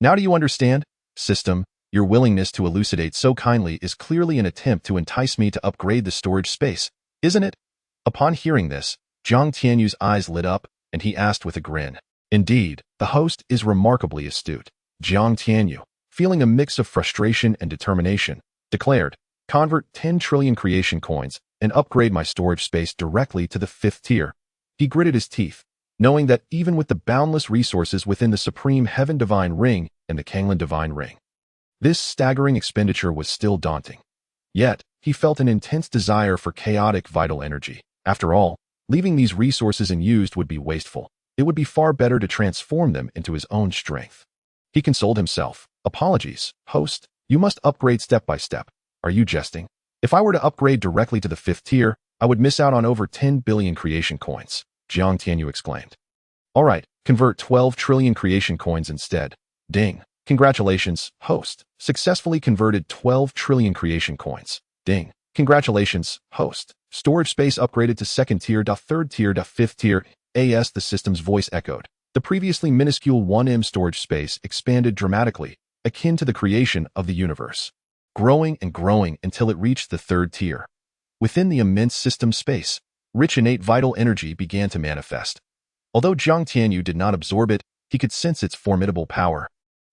S1: Now do you understand? System, your willingness to elucidate so kindly is clearly an attempt to entice me to upgrade the storage space, isn't it? Upon hearing this, Jiang Tianyu's eyes lit up, and he asked with a grin. Indeed, the host is remarkably astute. Jiang Tianyu, feeling a mix of frustration and determination, declared, convert 10 trillion creation coins and upgrade my storage space directly to the 5th tier. He gritted his teeth, knowing that even with the boundless resources within the Supreme Heaven Divine Ring and the Kanglan Divine Ring, this staggering expenditure was still daunting. Yet, he felt an intense desire for chaotic vital energy. After all, leaving these resources unused would be wasteful. It would be far better to transform them into his own strength. He consoled himself. Apologies, host. You must upgrade step by step. Are you jesting? If I were to upgrade directly to the 5th tier, I would miss out on over 10 billion creation coins, Jiang Tianyu exclaimed. All right, convert 12 trillion creation coins instead. Ding. Congratulations, host. Successfully converted 12 trillion creation coins. Ding. Congratulations, host. Storage space upgraded to 2nd tier, 3rd tier, 5th tier. The system's voice echoed. The previously minuscule 1M storage space expanded dramatically, akin to the creation of the universe, growing and growing until it reached the 3rd tier. Within the immense system space, rich innate vital energy began to manifest. Although Jiang Tianyu did not absorb it, he could sense its formidable power,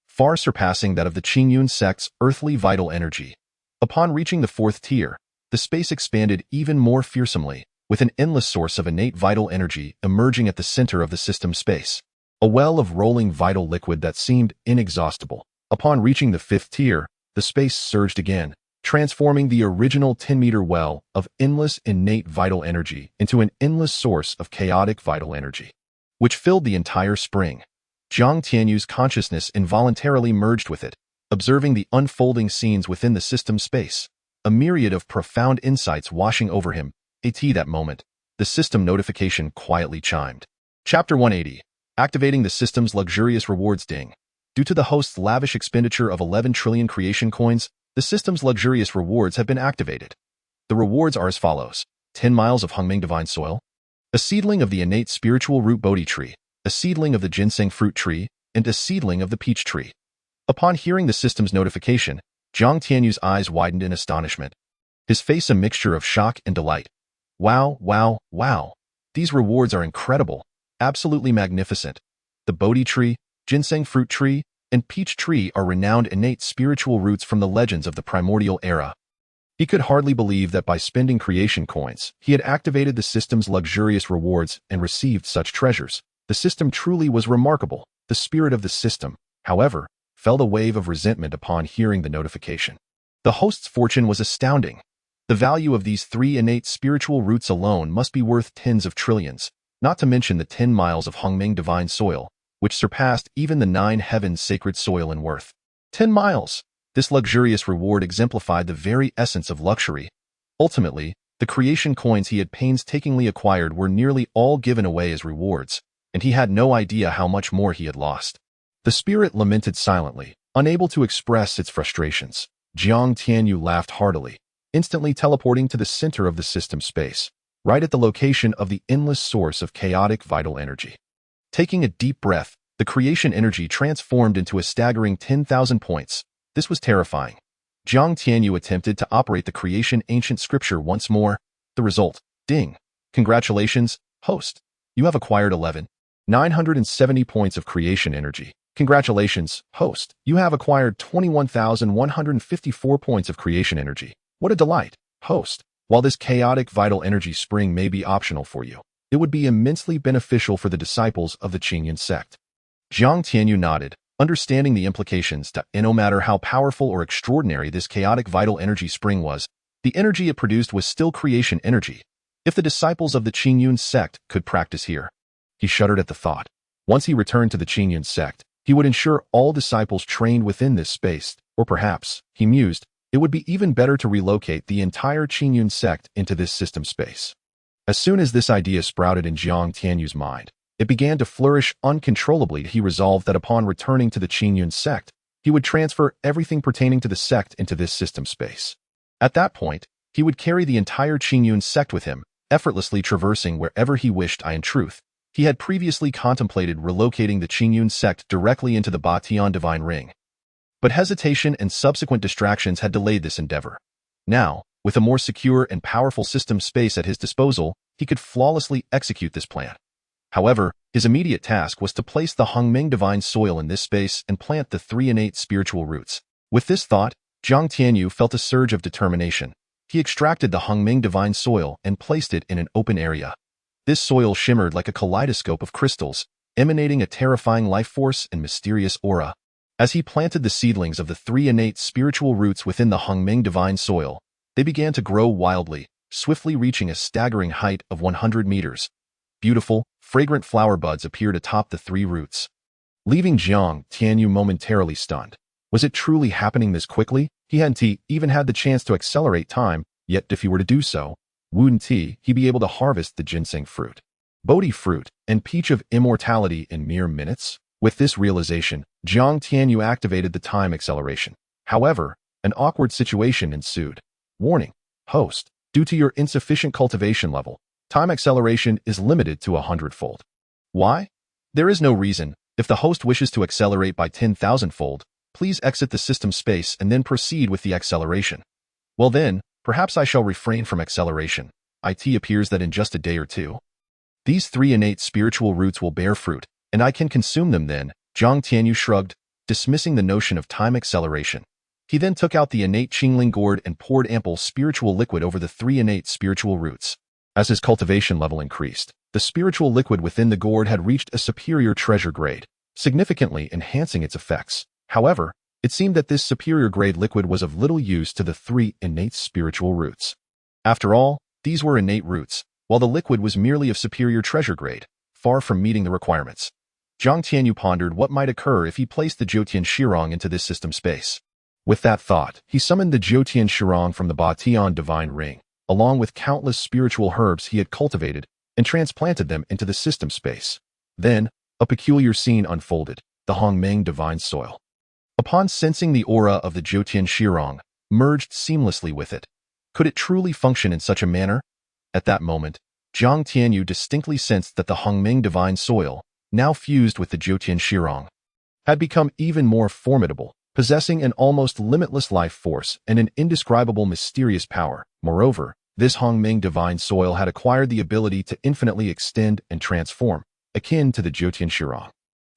S1: far surpassing that of the Qingyun Sect's earthly vital energy. Upon reaching the 4th tier, the space expanded even more fearsomely, with an endless source of innate vital energy emerging at the center of the system space, a well of rolling vital liquid that seemed inexhaustible. Upon reaching the 5th tier, the space surged again, transforming the original 10-meter well of endless innate vital energy into an endless source of chaotic vital energy, which filled the entire spring. Jiang Tianyu's consciousness involuntarily merged with it, observing the unfolding scenes within the system space, a myriad of profound insights washing over him. At that moment, the system notification quietly chimed. Chapter 180. Activating the system's luxurious rewards. Ding. Due to the host's lavish expenditure of 11 trillion creation coins, the system's luxurious rewards have been activated. The rewards are as follows. 10 miles of Hungming Divine Soil, a seedling of the innate spiritual root Bodhi tree, a seedling of the ginseng fruit tree, and a seedling of the peach tree. Upon hearing the system's notification, Jiang Tianyu's eyes widened in astonishment, his face a mixture of shock and delight. Wow, wow, wow. These rewards are incredible, absolutely magnificent. The Bodhi tree, ginseng fruit tree, and peach tree are renowned innate spiritual roots from the legends of the primordial era. He could hardly believe that by spending creation coins, he had activated the system's luxurious rewards and received such treasures. The system truly was remarkable. The spirit of the system, however, felt a wave of resentment upon hearing the notification. The host's fortune was astounding. The value of these 3 innate spiritual roots alone must be worth tens of trillions. not to mention the 10 miles of Hongming divine soil, which surpassed even the 9 heavens sacred soil in worth. 10 miles! This luxurious reward exemplified the very essence of luxury. Ultimately, the creation coins he had painstakingly acquired were nearly all given away as rewards, and he had no idea how much more he had lost. The spirit lamented silently, unable to express its frustrations. Jiang Tianyu laughed heartily, instantly teleporting to the center of the system space, right at the location of the endless source of chaotic vital energy. Taking a deep breath, the creation energy transformed into a staggering 10,000 points. This was terrifying. Jiang Tianyu attempted to operate the creation ancient scripture once more. The result, ding. Congratulations, host. You have acquired 11,970 points of creation energy. Congratulations, host. You have acquired 21,154 points of creation energy. What a delight, host. While this chaotic vital energy spring may be optional for you, it would be immensely beneficial for the disciples of the Qingyun Sect. Jiang Tianyu nodded, understanding the implications that no matter how powerful or extraordinary this chaotic vital energy spring was, the energy it produced was still creation energy. If the disciples of the Qingyun Sect could practice here. He shuddered at the thought. Once he returned to the Qingyun Sect, he would ensure all disciples trained within this space, or perhaps, he mused, it would be even better to relocate the entire Qingyun Sect into this system space. As soon as this idea sprouted in Jiang Tianyu's mind, it began to flourish uncontrollably. He resolved that upon returning to the Qingyun Sect, he would transfer everything pertaining to the sect into this system space. At that point, he would carry the entire Qingyun Sect with him, effortlessly traversing wherever he wished. In truth, he had previously contemplated relocating the Qingyun Sect directly into the dantian divine ring. But hesitation and subsequent distractions had delayed this endeavor. Now, with a more secure and powerful system space at his disposal, he could flawlessly execute this plan. However, his immediate task was to place the Hongming divine soil in this space and plant the 3 innate spiritual roots. With this thought, Jiang Tianyu felt a surge of determination. He extracted the Hongming divine soil and placed it in an open area. This soil shimmered like a kaleidoscope of crystals, emanating a terrifying life force and mysterious aura. As he planted the seedlings of the 3 innate spiritual roots within the Hongming divine soil, they began to grow wildly, swiftly reaching a staggering height of 100 meters. Beautiful, fragrant flower buds appeared atop the 3 roots, leaving Jiang Tianyu momentarily stunned. Was it truly happening this quickly? He hadn't even had the chance to accelerate time, yet if he were to do so, wouldn't he'd be able to harvest the ginseng fruit, Bodhi fruit, and peach of immortality in mere minutes? With this realization, Jiang Tianyu activated the time acceleration. However, an awkward situation ensued. Warning, host, due to your insufficient cultivation level, time acceleration is limited to 100-fold. Why? There is no reason. If the host wishes to accelerate by 10,000-fold, please exit the system space and then proceed with the acceleration. Well then, perhaps I shall refrain from acceleration. It appears that in just a day or two, these 3 innate spiritual roots will bear fruit, and I can consume them then. Jiang Tianyu shrugged, dismissing the notion of time acceleration. He then took out the innate Qingling gourd and poured ample spiritual liquid over the 3 innate spiritual roots. As his cultivation level increased, the spiritual liquid within the gourd had reached a superior treasure grade, significantly enhancing its effects. However, it seemed that this superior grade liquid was of little use to the 3 innate spiritual roots. After all, these were innate roots, while the liquid was merely of superior treasure grade, far from meeting the requirements. Jiang Tianyu pondered what might occur if he placed the Jiutian Shirong into this system space. With that thought, he summoned the Jiutian Shirong from the dantian divine ring, along with countless spiritual herbs he had cultivated, and transplanted them into the system space. Then, a peculiar scene unfolded, the Hongming divine soil. Upon sensing the aura of the Jiutian Shirong, merged seamlessly with it. Could it truly function in such a manner? At that moment, Jiang Tianyu distinctly sensed that the Hongming divine soil, now fused with the Jiutian Shirong, had become even more formidable, possessing an almost limitless life force and an indescribable mysterious power. Moreover, this Hongming divine soil had acquired the ability to infinitely extend and transform, akin to the Jiutian Shirong.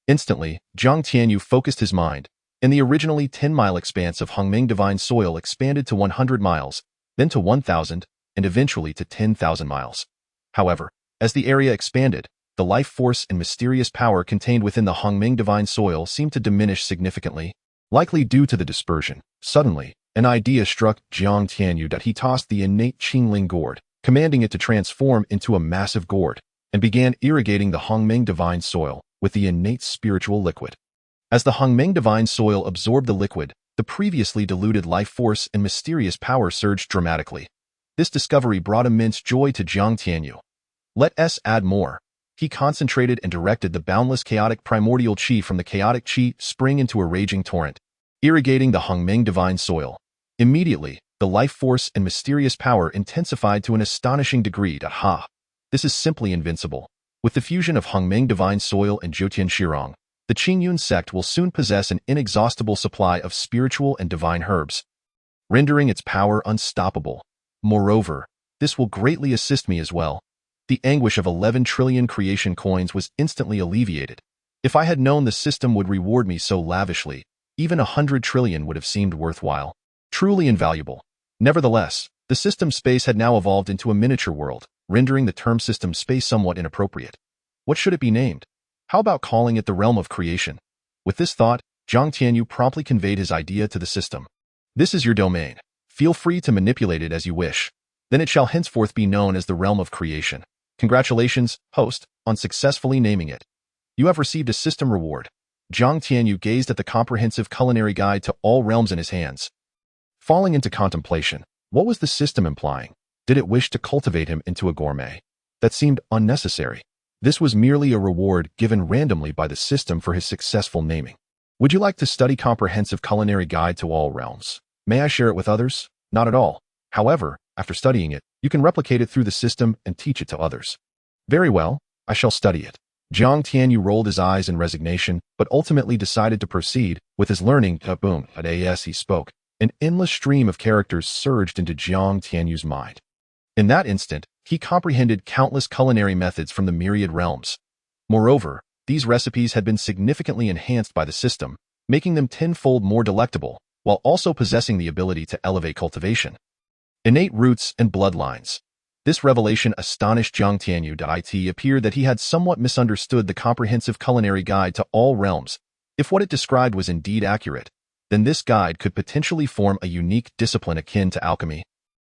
S1: Instantly, Jiang Tianyu focused his mind, and the originally 10-mile expanse of Hongming divine soil expanded to 100 miles, then to 1,000, and eventually to 10,000 miles. However, as the area expanded, the life force and mysterious power contained within the Hongming divine soil seemed to diminish significantly, likely due to the dispersion. Suddenly, an idea struck Jiang Tianyu that he tossed the innate Qingling gourd, commanding it to transform into a massive gourd. and began irrigating the Hongmeng divine soil with the innate spiritual liquid. As the Hongmeng divine soil absorbed the liquid, the previously diluted life force and mysterious power surged dramatically. This discovery brought immense joy to Jiang Tianyu. Let us add more. He concentrated and directed the boundless chaotic primordial qi from the chaotic qi spring into a raging torrent, irrigating the Hongmeng divine soil. Immediately, the life force and mysterious power intensified to an astonishing degree. This is simply invincible. With the fusion of Hongmeng divine soil and Zhoutian Shirong, the Qingyun Sect will soon possess an inexhaustible supply of spiritual and divine herbs, rendering its power unstoppable. Moreover, this will greatly assist me as well. The anguish of 11 trillion creation coins was instantly alleviated. If I had known the system would reward me so lavishly, even 100 trillion would have seemed worthwhile. Truly invaluable. Nevertheless, the system space had now evolved into a miniature world, rendering the term system space somewhat inappropriate. What should it be named? How about calling it the realm of creation? With this thought, Jiang Tianyu promptly conveyed his idea to the system. This is your domain. Feel free to manipulate it as you wish. Then it shall henceforth be known as the realm of creation. Congratulations, host, on successfully naming it. You have received a system reward. Jiang Tianyu gazed at the comprehensive culinary guide to all realms in his hands. Falling into contemplation, what was the system implying? Did it wish to cultivate him into a gourmet? That seemed unnecessary. This was merely a reward given randomly by the system for his successful naming. Would you like to study comprehensive culinary guide to all realms? May I share it with others? Not at all. However, after studying it, you can replicate it through the system and teach it to others. Very well, I shall study it. Jiang Tianyu rolled his eyes in resignation, but ultimately decided to proceed with his learning. Boom, as he spoke, an endless stream of characters surged into Jiang Tianyu's mind. In that instant, he comprehended countless culinary methods from the myriad realms. Moreover, these recipes had been significantly enhanced by the system, making them tenfold more delectable, while also possessing the ability to elevate cultivation. Innate roots and bloodlines. This revelation astonished Jiang Tianyu. It appeared that he had somewhat misunderstood the comprehensive culinary guide to all realms. If what it described was indeed accurate, then this guide could potentially form a unique discipline akin to alchemy.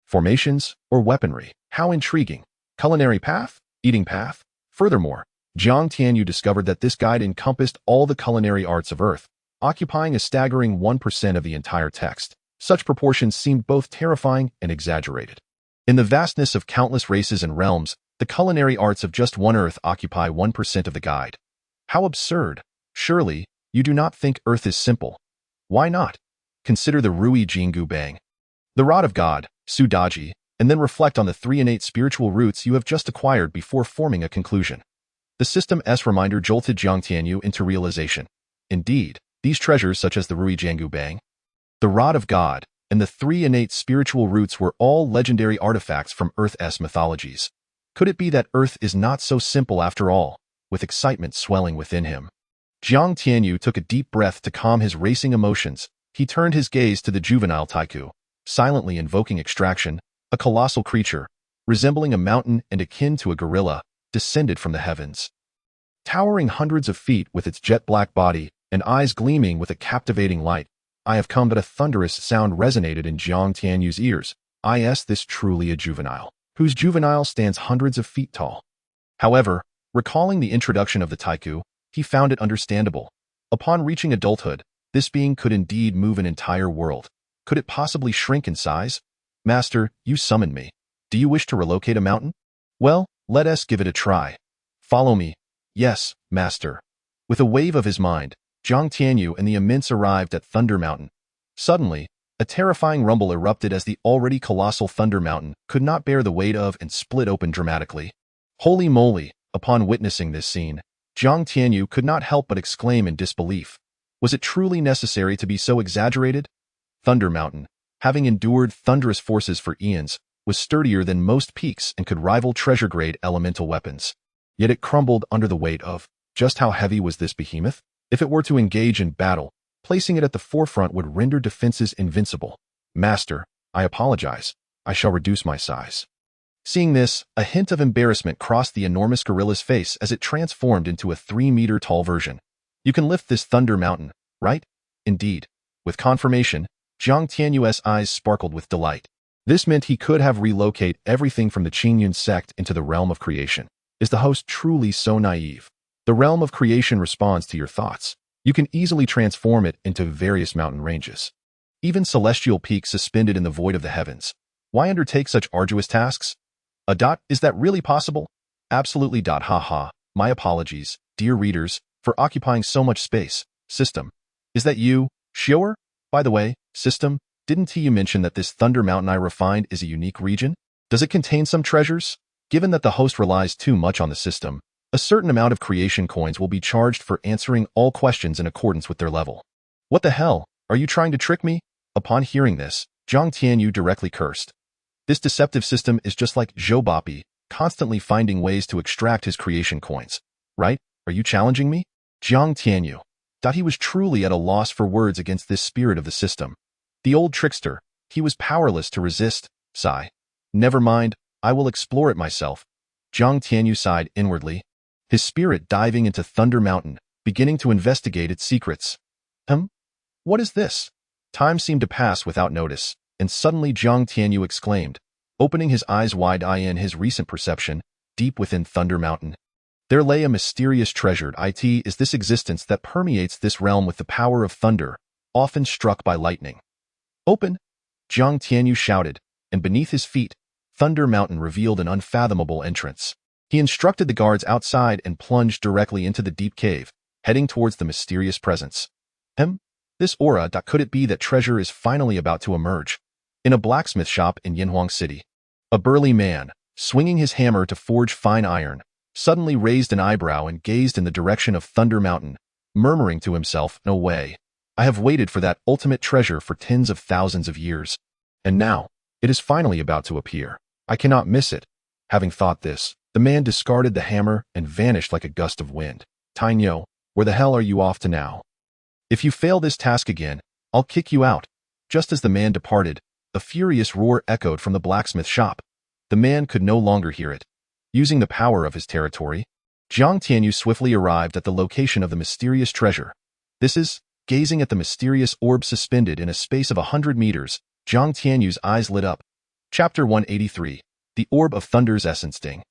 S1: Formations or weaponry. How intriguing. Culinary path? Eating path? Furthermore, Jiang Tianyu discovered that this guide encompassed all the culinary arts of Earth, occupying a staggering 1% of the entire text. Such proportions seemed both terrifying and exaggerated. In the vastness of countless races and realms, the culinary arts of just one Earth occupy 1% of the guide. How absurd. Surely, you do not think Earth is simple. Why not? Consider the Ruyi Jingu Bang, the Rod of God, Sudaji, and then reflect on the 3 innate spiritual roots you have just acquired before forming a conclusion. The system's reminder jolted Jiang Tianyu into realization. Indeed, these treasures such as the Ruyi Jingu Bang, the Rod of God, and the 3 innate spiritual roots were all legendary artifacts from Earth's mythologies. Could it be that Earth is not so simple after all? With excitement swelling within him, Jiang Tianyu took a deep breath to calm his racing emotions. He turned his gaze to the juvenile Taiku, silently invoking extraction, a colossal creature, resembling a mountain and akin to a gorilla, descended from the heavens. Towering hundreds of feet with its jet-black body and eyes gleaming with a captivating light, I have come. But a thunderous sound resonated in Jiang Tianyu's ears. Is this truly a juvenile, whose juvenile stands hundreds of feet tall? However, recalling the introduction of the Taiku, he found it understandable. Upon reaching adulthood, this being could indeed move an entire world. Could it possibly shrink in size? Master, you summoned me. Do you wish to relocate a mountain? Well, let us give it a try. Follow me. Yes, master. With a wave of his mind, Jiang Tianyu and the immense arrived at Thunder Mountain. Suddenly, a terrifying rumble erupted as the already colossal Thunder Mountain could not bear the weight of and split open dramatically. Holy moly! Upon witnessing this scene, Jiang Tianyu could not help but exclaim in disbelief. Was it truly necessary to be so exaggerated? Thunder Mountain, having endured thunderous forces for eons, was sturdier than most peaks and could rival treasure-grade elemental weapons. Yet it crumbled under the weight of. Just how heavy was this behemoth? If it were to engage in battle, placing it at the forefront would render defenses invincible. Master, I apologize. I shall reduce my size. Seeing this, a hint of embarrassment crossed the enormous gorilla's face as it transformed into a 3-meter-tall version. You can lift this Thunder Mountain, right? Indeed. With confirmation, Jiang Tianyu's eyes sparkled with delight. This meant he could have relocate everything from the Qingyun Sect into the realm of creation. Is the host truly so naive? The realm of creation responds to your thoughts. You can easily transform it into various mountain ranges, even celestial peaks suspended in the void of the heavens. Why undertake such arduous tasks? Is that really possible? Absolutely. Haha. My apologies, dear readers, for occupying so much space. System. Is that you, Shioer? By the way, System, didn't you mention that this Thunder Mountain I refined is a unique region? Does it contain some treasures? Given that the host relies too much on the system, a certain amount of creation coins will be charged for answering all questions in accordance with their level. What the hell? Are you trying to trick me? Upon hearing this, Zhang Tianyu directly cursed. This deceptive system is just like Zhou Bapi, constantly finding ways to extract his creation coins. Right? Are you challenging me? Zhang Tianyu. He was truly at a loss for words against this spirit of the system. The old trickster, he was powerless to resist. Sigh. Never mind, I will explore it myself. Zhang Tianyu sighed inwardly, his spirit diving into Thunder Mountain, beginning to investigate its secrets. What is this? Time seemed to pass without notice, and suddenly Zhang Tianyu exclaimed, opening his eyes wide-eyed in his recent perception, deep within Thunder Mountain. There lay a mysterious treasure. It is this existence that permeates this realm with the power of thunder, often struck by lightning. Open! Zhang Tianyu shouted, and beneath his feet, Thunder Mountain revealed an unfathomable entrance. He instructed the guards outside and plunged directly into the deep cave, heading towards the mysterious presence. This aura. Could it be that treasure is finally about to emerge? In a blacksmith shop in Yinhuang City, a burly man, swinging his hammer to forge fine iron, suddenly raised an eyebrow and gazed in the direction of Thunder Mountain, murmuring to himself, "No way. I have waited for that ultimate treasure for tens of thousands of years. And now, it is finally about to appear. I cannot miss it." Having thought this, the man discarded the hammer and vanished like a gust of wind. Tainyo, where the hell are you off to now? If you fail this task again, I'll kick you out. Just as the man departed, a furious roar echoed from the blacksmith shop. The man could no longer hear it. Using the power of his territory, Zhang Tianyu swiftly arrived at the location of the mysterious treasure. Gazing at the mysterious orb suspended in a space of 100 meters, Zhang Tianyu's eyes lit up. Chapter 183. The Orb of Thunder's Essence. Ding.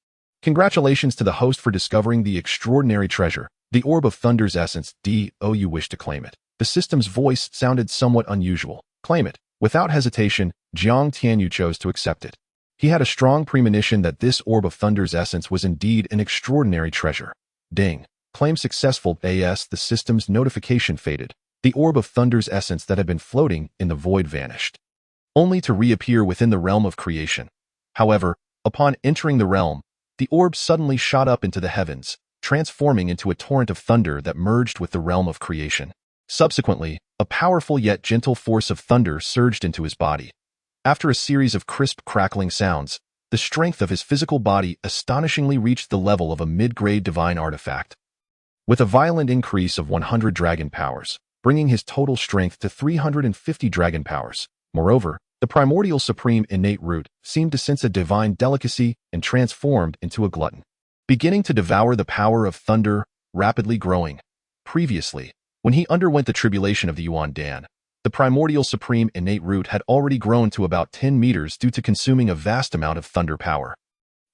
S1: Congratulations to the host for discovering the extraordinary treasure, the Orb of Thunder's Essence. You wish to claim it. The system's voice sounded somewhat unusual. Claim it. Without hesitation, Zhang Tianyu chose to accept it. He had a strong premonition that this Orb of Thunder's Essence was indeed an extraordinary treasure. Ding. Claim successful. The system's notification faded. The Orb of Thunder's Essence that had been floating in the void vanished, only to reappear within the realm of creation. However, upon entering the realm, the orb suddenly shot up into the heavens, transforming into a torrent of thunder that merged with the realm of creation. Subsequently, a powerful yet gentle force of thunder surged into his body. After a series of crisp, crackling sounds, the strength of his physical body astonishingly reached the level of a mid-grade divine artifact. With a violent increase of 100 dragon powers, bringing his total strength to 350 dragon powers. Moreover, the primordial supreme innate root seemed to sense a divine delicacy and transformed into a glutton, beginning to devour the power of thunder, rapidly growing. Previously, when he underwent the tribulation of the Yuan Dan, the primordial supreme innate root had already grown to about 10 meters due to consuming a vast amount of thunder power.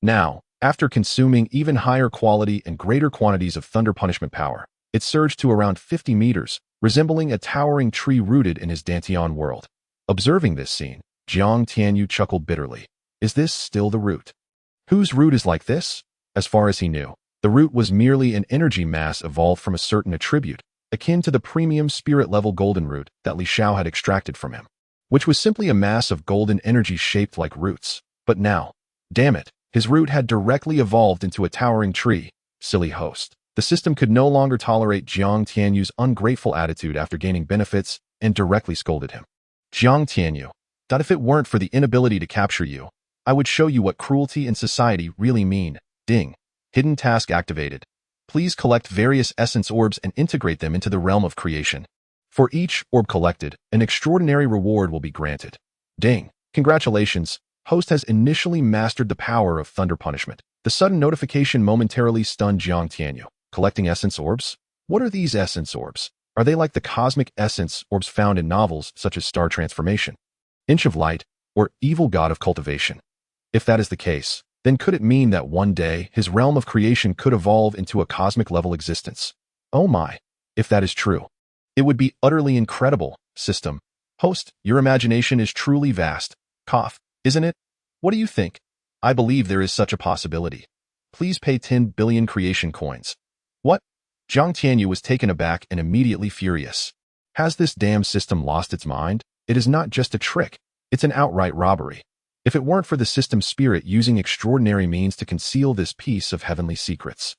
S1: Now, after consuming even higher quality and greater quantities of thunder punishment power, it surged to around 50 meters, resembling a towering tree rooted in his dantian world. Observing this scene, Zhang Tianyu chuckled bitterly. Is this still the root? Whose root is like this? As far as he knew, the root was merely an energy mass evolved from a certain attribute, akin to the premium spirit-level golden root that Li Xiao had extracted from him, which was simply a mass of golden energy shaped like roots. But now, damn it, his root had directly evolved into a towering tree. Silly host. The system could no longer tolerate Zhang Tianyu's ungrateful attitude after gaining benefits and directly scolded him. Zhang Tianyu, if it weren't for the inability to capture you, I would show you what cruelty and society really mean. Ding. Hidden task activated. Please collect various essence orbs and integrate them into the realm of creation. For each orb collected, an extraordinary reward will be granted. Ding. Congratulations. Host has initially mastered the power of thunder punishment. The sudden notification momentarily stunned Zhang Tianyu. Collecting essence orbs? What are these essence orbs? Are they like the cosmic essence orbs found in novels such as Star Transformation, Inch of Light, or Evil God of Cultivation? If that is the case, then could it mean that one day his realm of creation could evolve into a cosmic-level existence? Oh my, if that is true. It would be utterly incredible. System. Host, your imagination is truly vast. Cough, isn't it? What do you think? I believe there is such a possibility. Please pay 10 billion creation coins. What? Zhang Tianyu was taken aback and immediately furious. Has this damn system lost its mind? It is not just a trick. It's an outright robbery. If it weren't for the system's spirit using extraordinary means to conceal this piece of heavenly secrets,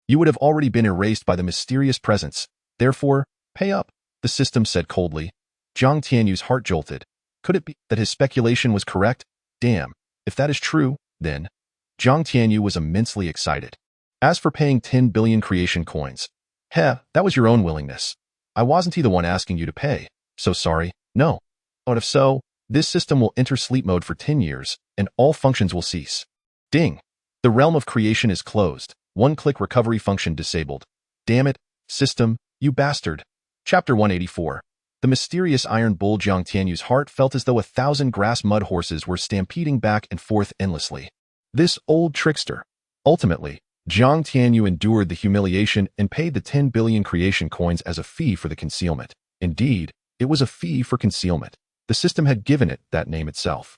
S1: you would have already been erased by the mysterious presence. Therefore, pay up, the system said coldly. Zhang Tianyu's heart jolted. Could it be that his speculation was correct? Damn, if that is true, then. Zhang Tianyu was immensely excited. As for paying 10 billion creation coins, that was your own willingness. I wasn't the one asking you to pay, so sorry, no. But if so, this system will enter sleep mode for 10 years, and all functions will cease. Ding! The realm of creation is closed. One-click recovery function disabled. Damn it, system, you bastard. Chapter 184. The mysterious iron bull. Zhang Tianyu's heart felt as though 1,000 grass mud horses were stampeding back and forth endlessly. This old trickster. Ultimately, Zhang Tianyu endured the humiliation and paid the 10 billion creation coins as a fee for the concealment. Indeed, it was a fee for concealment. The system had given it that name itself.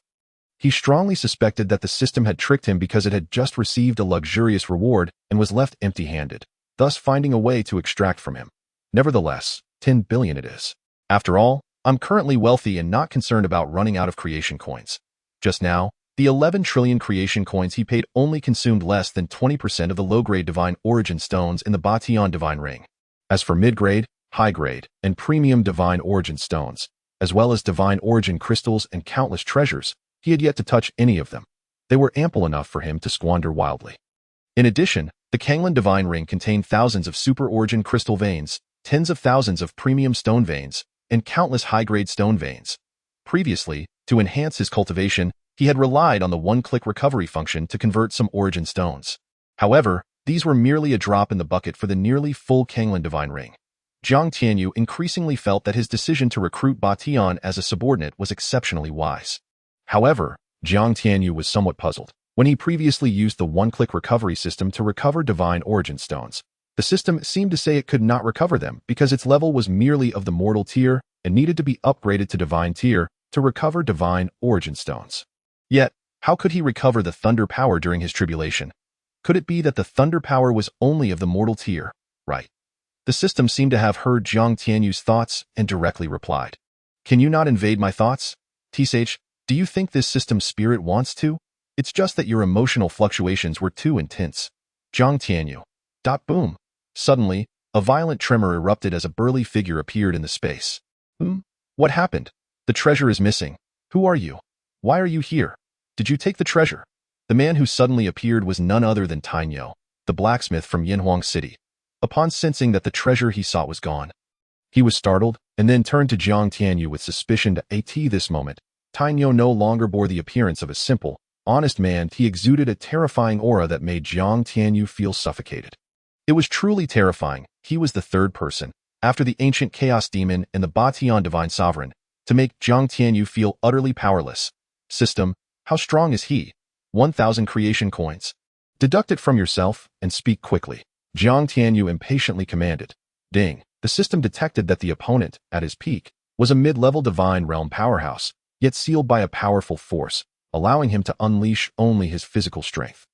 S1: He strongly suspected that the system had tricked him because it had just received a luxurious reward and was left empty-handed, thus finding a way to extract from him. Nevertheless, 10 billion it is. After all, I'm currently wealthy and not concerned about running out of creation coins. Just now, the 11 trillion creation coins he paid only consumed less than 20% of the low-grade divine origin stones in the dantian divine ring. As for mid-grade, high-grade, and premium divine origin stones, as well as divine origin crystals and countless treasures, he had yet to touch any of them. They were ample enough for him to squander wildly. In addition, the Qinglan divine ring contained thousands of super origin crystal veins, tens of thousands of premium stone veins, and countless high-grade stone veins. Previously, to enhance his cultivation, he had relied on the one-click recovery function to convert some origin stones. However, these were merely a drop in the bucket for the nearly full Qinglan divine ring. Zhang Tianyu increasingly felt that his decision to recruit Batian as a subordinate was exceptionally wise. However, Zhang Tianyu was somewhat puzzled. When he previously used the one-click recovery system to recover divine origin stones, the system seemed to say it could not recover them because its level was merely of the mortal tier and needed to be upgraded to divine tier to recover divine origin stones. Yet, how could he recover the thunder power during his tribulation? Could it be that the thunder power was only of the mortal tier? Right. The system seemed to have heard Zhang Tianyu's thoughts and directly replied. Can you not invade my thoughts? Tsh, do you think this system's spirit wants to? It's just that your emotional fluctuations were too intense. Zhang Tianyu. Boom. Suddenly, a violent tremor erupted as a burly figure appeared in the space. What happened? The treasure is missing. Who are you? Why are you here? Did you take the treasure? The man who suddenly appeared was none other than Tainyo, the blacksmith from Yinhuang City. Upon sensing that the treasure he sought was gone, he was startled and then turned to Zhang Tianyu with suspicion. At this moment, Tainyo no longer bore the appearance of a simple, honest man. He exuded a terrifying aura that made Zhang Tianyu feel suffocated. It was truly terrifying. He was the third person, after the ancient chaos demon and the Batian divine sovereign, to make Zhang Tianyu feel utterly powerless. System, how strong is he? 1,000 creation coins. Deduct it from yourself and speak quickly. Zhang Tianyu impatiently commanded. Ding. The system detected that the opponent, at his peak, was a mid-level divine realm powerhouse, yet sealed by a powerful force, allowing him to unleash only his physical strength.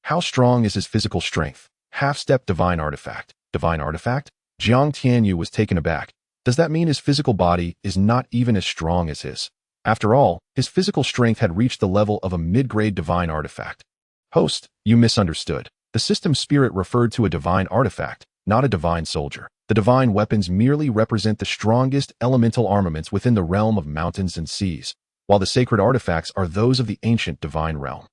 S1: How strong is his physical strength? Half-step divine artifact. Divine artifact? Zhang Tianyu was taken aback. Does that mean his physical body is not even as strong as his? After all, his physical strength had reached the level of a mid-grade divine artifact. Host, you misunderstood. The system's spirit referred to a divine artifact, not a divine soldier. The divine weapons merely represent the strongest elemental armaments within the realm of mountains and seas, while the sacred artifacts are those of the ancient divine realm.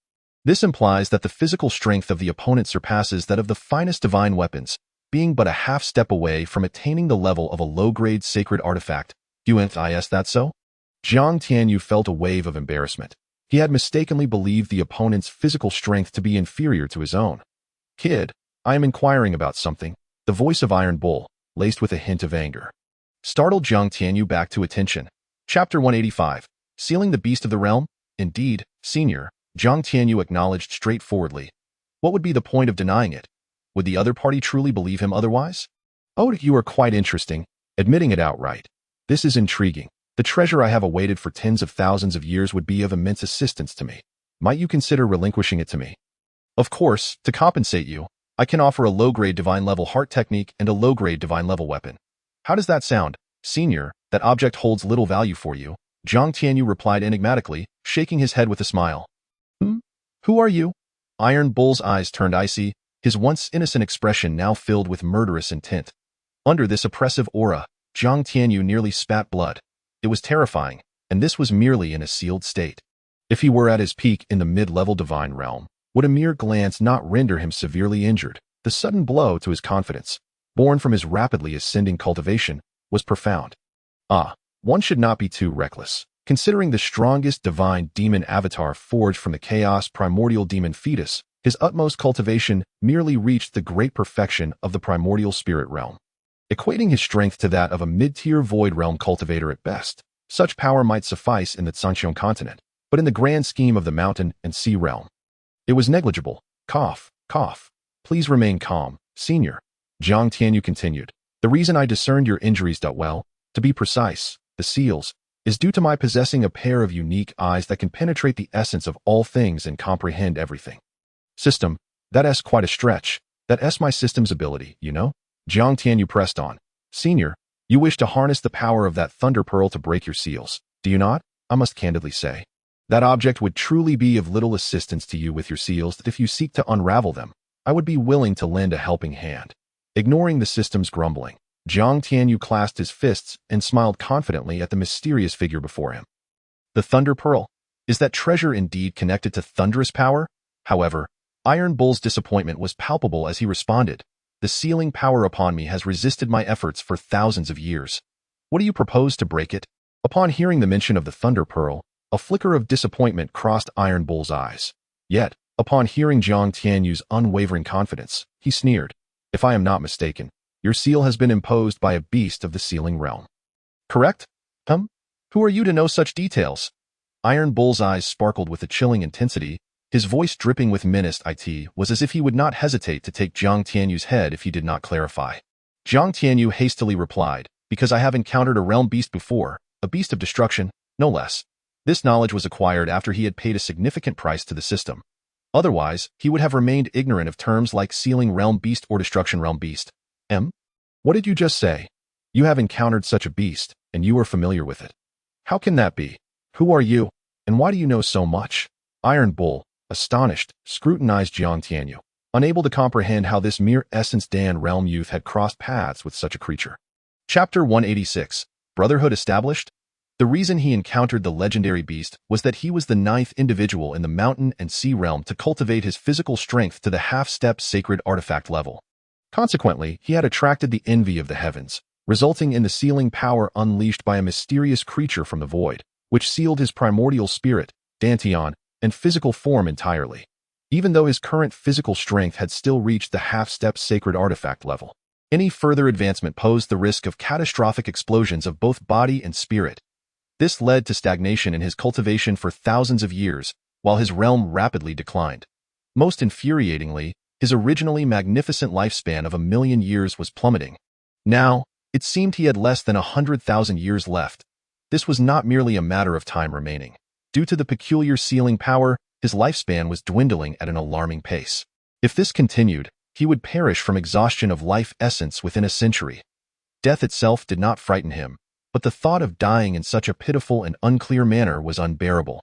S1: This implies that the physical strength of the opponent surpasses that of the finest divine weapons, being but a half-step away from attaining the level of a low-grade sacred artifact. Is that so? Zhang Tianyu felt a wave of embarrassment. He had mistakenly believed the opponent's physical strength to be inferior to his own. Kid, I am inquiring about something. The voice of Iron Bull, laced with a hint of anger, startled Zhang Tianyu back to attention. Chapter 185. Sealing the Beast of the Realm? Indeed, Senior, Jiang Tianyu acknowledged straightforwardly. What would be the point of denying it? Would the other party truly believe him otherwise? Oh, you are quite interesting, admitting it outright. This is intriguing. The treasure I have awaited for tens of thousands of years would be of immense assistance to me. Might you consider relinquishing it to me? Of course, to compensate you, I can offer a low-grade divine-level heart technique and a low-grade divine-level weapon. How does that sound, Senior? That object holds little value for you, Jiang Tianyu replied enigmatically, shaking his head with a smile. Who are you? Iron Bull's eyes turned icy, his once innocent expression now filled with murderous intent. Under this oppressive aura, Jiang Tianyu nearly spat blood. It was terrifying, and this was merely in a sealed state. If he were at his peak in the mid-level divine realm, would a mere glance not render him severely injured? The sudden blow to his confidence, born from his rapidly ascending cultivation, was profound. One should not be too reckless. Considering the strongest divine demon avatar forged from the chaos primordial demon fetus, his utmost cultivation merely reached the great perfection of the primordial spirit realm. Equating his strength to that of a mid-tier void realm cultivator at best, such power might suffice in the Zhanxiong continent, but in the grand scheme of the mountain and sea realm, it was negligible. Cough. Please remain calm, Senior. Jiang Tianyu continued. The reason I discerned your injuries well, to be precise, the seals, is due to my possessing a pair of unique eyes that can penetrate the essence of all things and comprehend everything. System, that's quite a stretch. That's my system's ability, you know? Jiang Tianyu pressed on. Senior, you wish to harness the power of that thunder pearl to break your seals, do you not? I must candidly say. That object would truly be of little assistance to you with your seals that if you seek to unravel them, I would be willing to lend a helping hand. Ignoring the system's grumbling, Jiang Tianyu clasped his fists and smiled confidently at the mysterious figure before him. The Thunder Pearl. Is that treasure indeed connected to thunderous power? However, Iron Bull's disappointment was palpable as he responded. The sealing power upon me has resisted my efforts for thousands of years. What do you propose to break it? Upon hearing the mention of the Thunder Pearl, a flicker of disappointment crossed Iron Bull's eyes. Yet, upon hearing Jiang Tianyu's unwavering confidence, he sneered. If I am not mistaken, your seal has been imposed by a beast of the sealing realm. Correct? Who are you to know such details? Iron Bull's eyes sparkled with a chilling intensity. His voice dripping with menace. It was as if he would not hesitate to take Jiang Tianyu's head if he did not clarify. Jiang Tianyu hastily replied, because I have encountered a realm beast before, a beast of destruction, no less. This knowledge was acquired after he had paid a significant price to the system. Otherwise, he would have remained ignorant of terms like sealing realm beast or destruction realm beast. What did you just say? You have encountered such a beast, and you are familiar with it. How can that be? Who are you, and why do you know so much? Iron Bull, astonished, scrutinized Jiang Tianyu, unable to comprehend how this mere essence Dan realm youth had crossed paths with such a creature. Chapter 186, Brotherhood Established? The reason he encountered the legendary beast was that he was the 9th individual in the mountain and sea realm to cultivate his physical strength to the half-step sacred artifact level. Consequently, he had attracted the envy of the heavens, resulting in the sealing power unleashed by a mysterious creature from the void, which sealed his primordial spirit, dantian, and physical form entirely. Even though his current physical strength had still reached the half-step sacred artifact level, any further advancement posed the risk of catastrophic explosions of both body and spirit. This led to stagnation in his cultivation for thousands of years, while his realm rapidly declined. Most infuriatingly, his originally magnificent lifespan of 1,000,000 years was plummeting. Now, it seemed he had less than 100,000 years left. This was not merely a matter of time remaining. Due to the peculiar sealing power, his lifespan was dwindling at an alarming pace. If this continued, he would perish from exhaustion of life essence within a century. Death itself did not frighten him, but the thought of dying in such a pitiful and unclear manner was unbearable.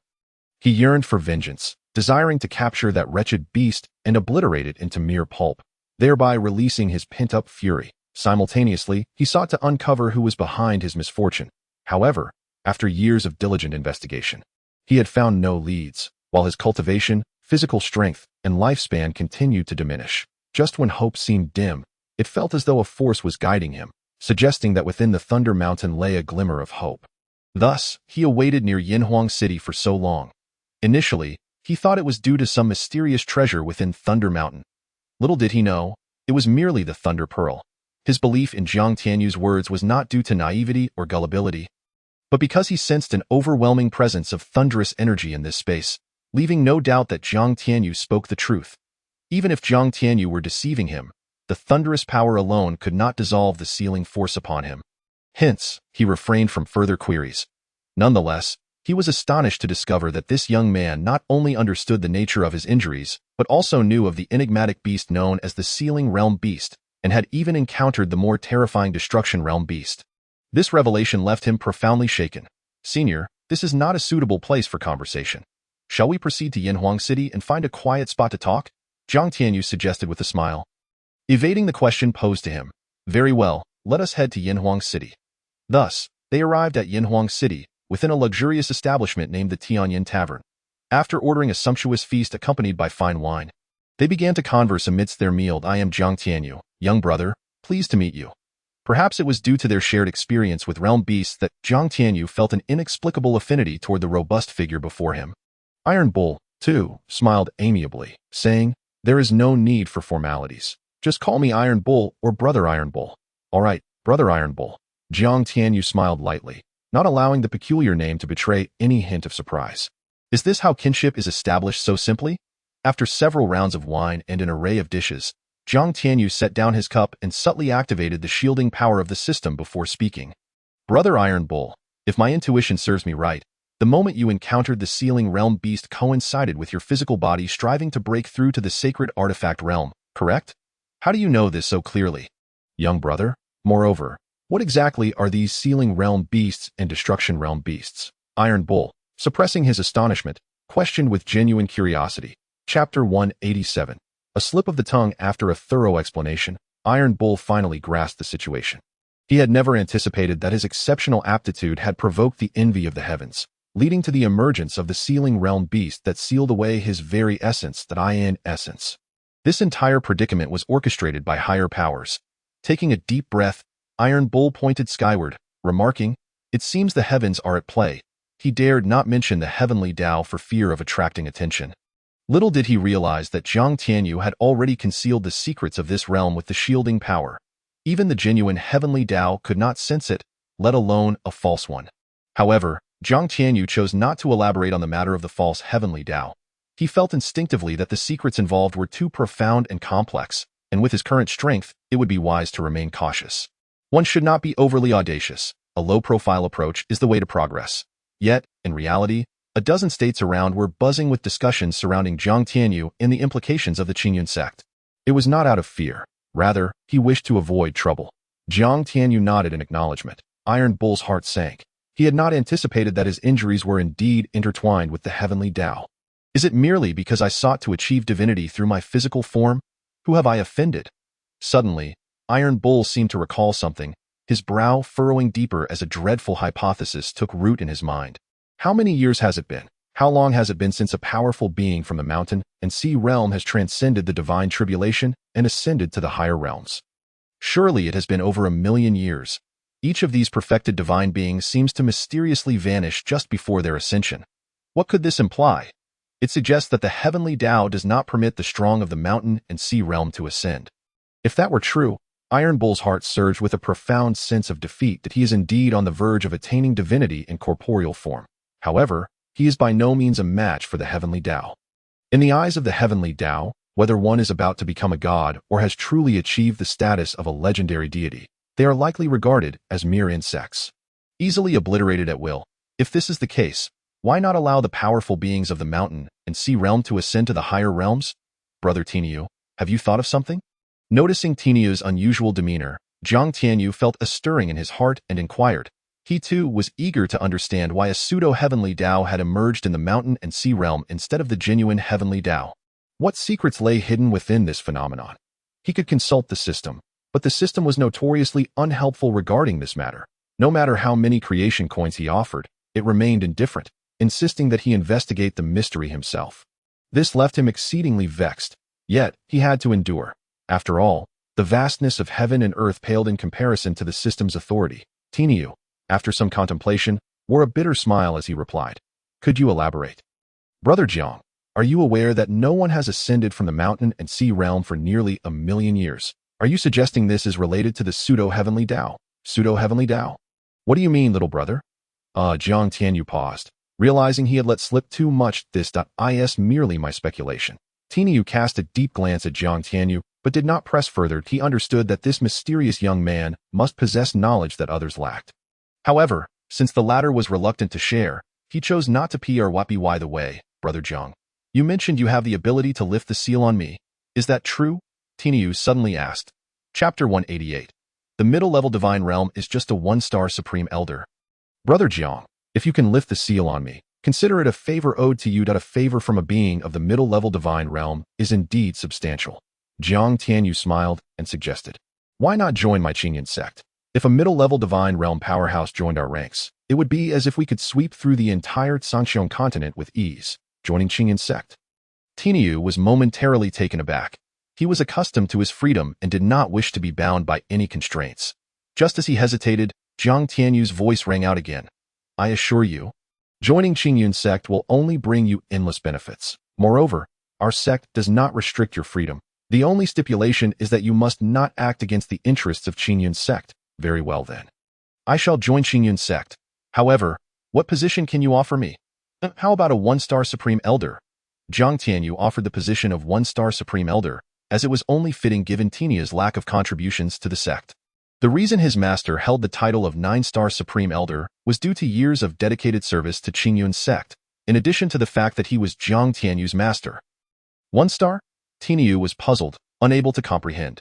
S1: He yearned for vengeance, desiring to capture that wretched beast and obliterate it into mere pulp, thereby releasing his pent-up fury. Simultaneously, he sought to uncover who was behind his misfortune. However, after years of diligent investigation, he had found no leads, while his cultivation, physical strength, and lifespan continued to diminish. Just when hope seemed dim, it felt as though a force was guiding him, suggesting that within the Thunder Mountain lay a glimmer of hope. Thus, he awaited near Yinhuang City for so long. Initially, he thought it was due to some mysterious treasure within Thunder Mountain. Little did he know, it was merely the Thunder Pearl. His belief in Jiang Tianyu's words was not due to naivety or gullibility, but because he sensed an overwhelming presence of thunderous energy in this space. leaving no doubt that Jiang Tianyu spoke the truth. Even if Jiang Tianyu were deceiving him, the thunderous power alone could not dissolve the sealing force upon him. Hence, he refrained from further queries. Nonetheless, he was astonished to discover that this young man not only understood the nature of his injuries, but also knew of the enigmatic beast known as the Sealing Realm Beast, and had even encountered the more terrifying Destruction Realm Beast. This revelation left him profoundly shaken. Senior, this is not a suitable place for conversation. Shall we proceed to Yinhuang City and find a quiet spot to talk? Jiang Tianyu suggested with a smile. Evading the question posed to him. Very well, let us head to Yinhuang City. Thus, they arrived at Yinhuang City, within a luxurious establishment named the Tianyan Tavern. After ordering a sumptuous feast accompanied by fine wine, they began to converse amidst their meal. I am Jiang Tianyu, young brother, pleased to meet you. Perhaps it was due to their shared experience with realm beasts that Jiang Tianyu felt an inexplicable affinity toward the robust figure before him. Iron Bull, too, smiled amiably, saying, there is no need for formalities. Just call me Iron Bull or Brother Iron Bull. All right, Brother Iron Bull. Jiang Tianyu smiled lightly, not allowing the peculiar name to betray any hint of surprise. Is this how kinship is established so simply? After several rounds of wine and an array of dishes, Jiang Tianyu set down his cup and subtly activated the shielding power of the system before speaking. Brother Iron Bull, if my intuition serves me right, the moment you encountered the Sealing Realm Beast coincided with your physical body striving to break through to the sacred artifact realm, correct? How do you know this so clearly? Young brother, moreover, what exactly are these Sealing Realm Beasts and Destruction Realm Beasts? Iron Bull, suppressing his astonishment, questioned with genuine curiosity. Chapter 187. A slip of the tongue after a thorough explanation, Iron Bull finally grasped the situation. He had never anticipated that his exceptional aptitude had provoked the envy of the heavens, leading to the emergence of the Sealing Realm Beast that sealed away his very essence, essence. This entire predicament was orchestrated by higher powers. Taking a deep breath, Iron Bull pointed skyward, remarking, it seems the heavens are at play. He dared not mention the heavenly Tao for fear of attracting attention. Little did he realize that Jiang Tianyu had already concealed the secrets of this realm with the shielding power. Even the genuine heavenly Tao could not sense it, let alone a false one. However, Jiang Tianyu chose not to elaborate on the matter of the false heavenly Tao. He felt instinctively that the secrets involved were too profound and complex, and with his current strength, it would be wise to remain cautious. One should not be overly audacious. A low-profile approach is the way to progress. Yet, in reality, a dozen states around were buzzing with discussions surrounding Jiang Tianyu and the implications of the Qingyun Sect. It was not out of fear. Rather, he wished to avoid trouble. Jiang Tianyu nodded in acknowledgement. Iron Bull's heart sank. He had not anticipated that his injuries were indeed intertwined with the heavenly Tao. Is it merely because I sought to achieve divinity through my physical form? Who have I offended? Suddenly, Iron Bull seemed to recall something, his brow furrowing deeper as a dreadful hypothesis took root in his mind. How many years has it been? How long has it been since a powerful being from the mountain and sea realm has transcended the divine tribulation and ascended to the higher realms? Surely it has been over 1,000,000 years. Each of these perfected divine beings seems to mysteriously vanish just before their ascension. What could this imply? It suggests that the heavenly Tao does not permit the strong of the mountain and sea realm to ascend. If that were true, Iron Bull's heart surged with a profound sense of defeat that he is indeed on the verge of attaining divinity in corporeal form. However, he is by no means a match for the heavenly Tao. In the eyes of the heavenly Tao, whether one is about to become a god or has truly achieved the status of a legendary deity, they are likely regarded as mere insects, easily obliterated at will. If this is the case, why not allow the powerful beings of the mountain and sea realm to ascend to the higher realms? Brother Tianyu, have you thought of something? Noticing Tianyu's unusual demeanor, Jiang Tianyu felt a stirring in his heart and inquired. He too was eager to understand why a pseudo-heavenly Tao had emerged in the mountain and sea realm instead of the genuine heavenly Tao. What secrets lay hidden within this phenomenon? He could consult the system, but the system was notoriously unhelpful regarding this matter. No matter how many creation coins he offered, it remained indifferent, insisting that he investigate the mystery himself. This left him exceedingly vexed, yet he had to endure. After all, the vastness of heaven and earth paled in comparison to the system's authority. Tianyu, after some contemplation, wore a bitter smile as he replied, could you elaborate? Brother Jiang, are you aware that no one has ascended from the mountain and sea realm for nearly 1,000,000 years? Are you suggesting this is related to the pseudo-heavenly Tao? Pseudo-heavenly Tao? What do you mean, little brother? Jiang Tianyu paused. Realizing he had let slip too much, this is merely my speculation. Tinyu cast a deep glance at Jiang Tianyu, but did not press further. He understood that this mysterious young man must possess knowledge that others lacked. However, since the latter was reluctant to share, he chose not to by the way, Brother Jiang. You mentioned you have the ability to lift the seal on me. Is that true? Tinyu suddenly asked. Chapter 188. The middle-level divine realm is just a one-star supreme elder. Brother Jiang, if you can lift the seal on me, consider it a favor owed to you. A favor from a being of the middle-level divine realm is indeed substantial. Jiang Tianyu smiled and suggested. Why not join my Qingyun Sect? If a middle-level divine realm powerhouse joined our ranks, it would be as if we could sweep through the entire Zhangxiong continent with ease. Joining Qingyun Sect. Tinyu was momentarily taken aback. He was accustomed to his freedom and did not wish to be bound by any constraints. Just as he hesitated, Jiang Tianyu's voice rang out again. I assure you, joining Qingyun Sect will only bring you endless benefits. Moreover, our sect does not restrict your freedom. The only stipulation is that you must not act against the interests of Qingyun Sect. Very well then. I shall join Qingyun Sect. However, what position can you offer me? How about a one-star Supreme Elder? Jiang Tianyu offered the position of one-star Supreme Elder, as it was only fitting given Tinya's lack of contributions to the sect. The reason his master held the title of 9-star Supreme Elder was due to years of dedicated service to Qingyun Sect, in addition to the fact that he was Jiang Tianyu's master. 1-star? Tinyu was puzzled, unable to comprehend.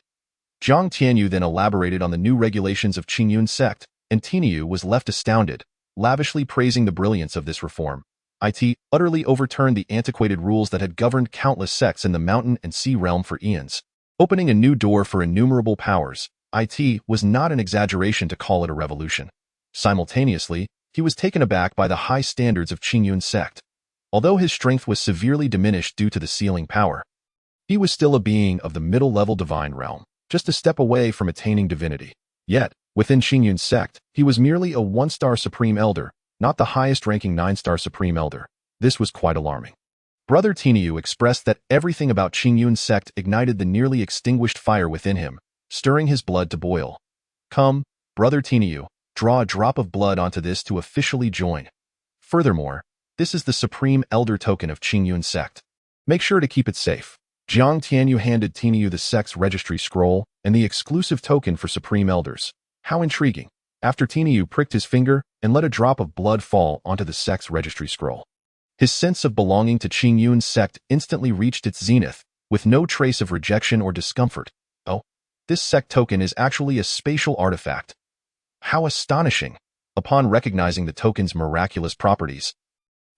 S1: Jiang Tianyu then elaborated on the new regulations of Qingyun Sect, and Tinyu was left astounded, lavishly praising the brilliance of this reform. It utterly overturned the antiquated rules that had governed countless sects in the mountain and sea realm for eons, opening a new door for innumerable powers. It was not an exaggeration to call it a revolution. Simultaneously, he was taken aback by the high standards of Qingyun Sect. Although his strength was severely diminished due to the sealing power, he was still a being of the middle-level divine realm, just a step away from attaining divinity. Yet, within Qingyun Sect, he was merely a 1-star Supreme Elder, not the highest-ranking 9-star Supreme Elder. This was quite alarming. Brother Tinyu expressed that everything about Qingyun Sect ignited the nearly extinguished fire within him, stirring his blood to boil. Come, Brother Tinyu, draw a drop of blood onto this to officially join. Furthermore, this is the Supreme Elder token of Qingyun Sect. Make sure to keep it safe. Jiang Tianyu handed Tinyu the sect's registry scroll and the exclusive token for Supreme Elders. How intriguing. After Tinyu pricked his finger and let a drop of blood fall onto the sect's registry scroll, his sense of belonging to Qingyun Sect instantly reached its zenith, with no trace of rejection or discomfort. Oh, this sect token is actually a spatial artifact. How astonishing! Upon recognizing the token's miraculous properties,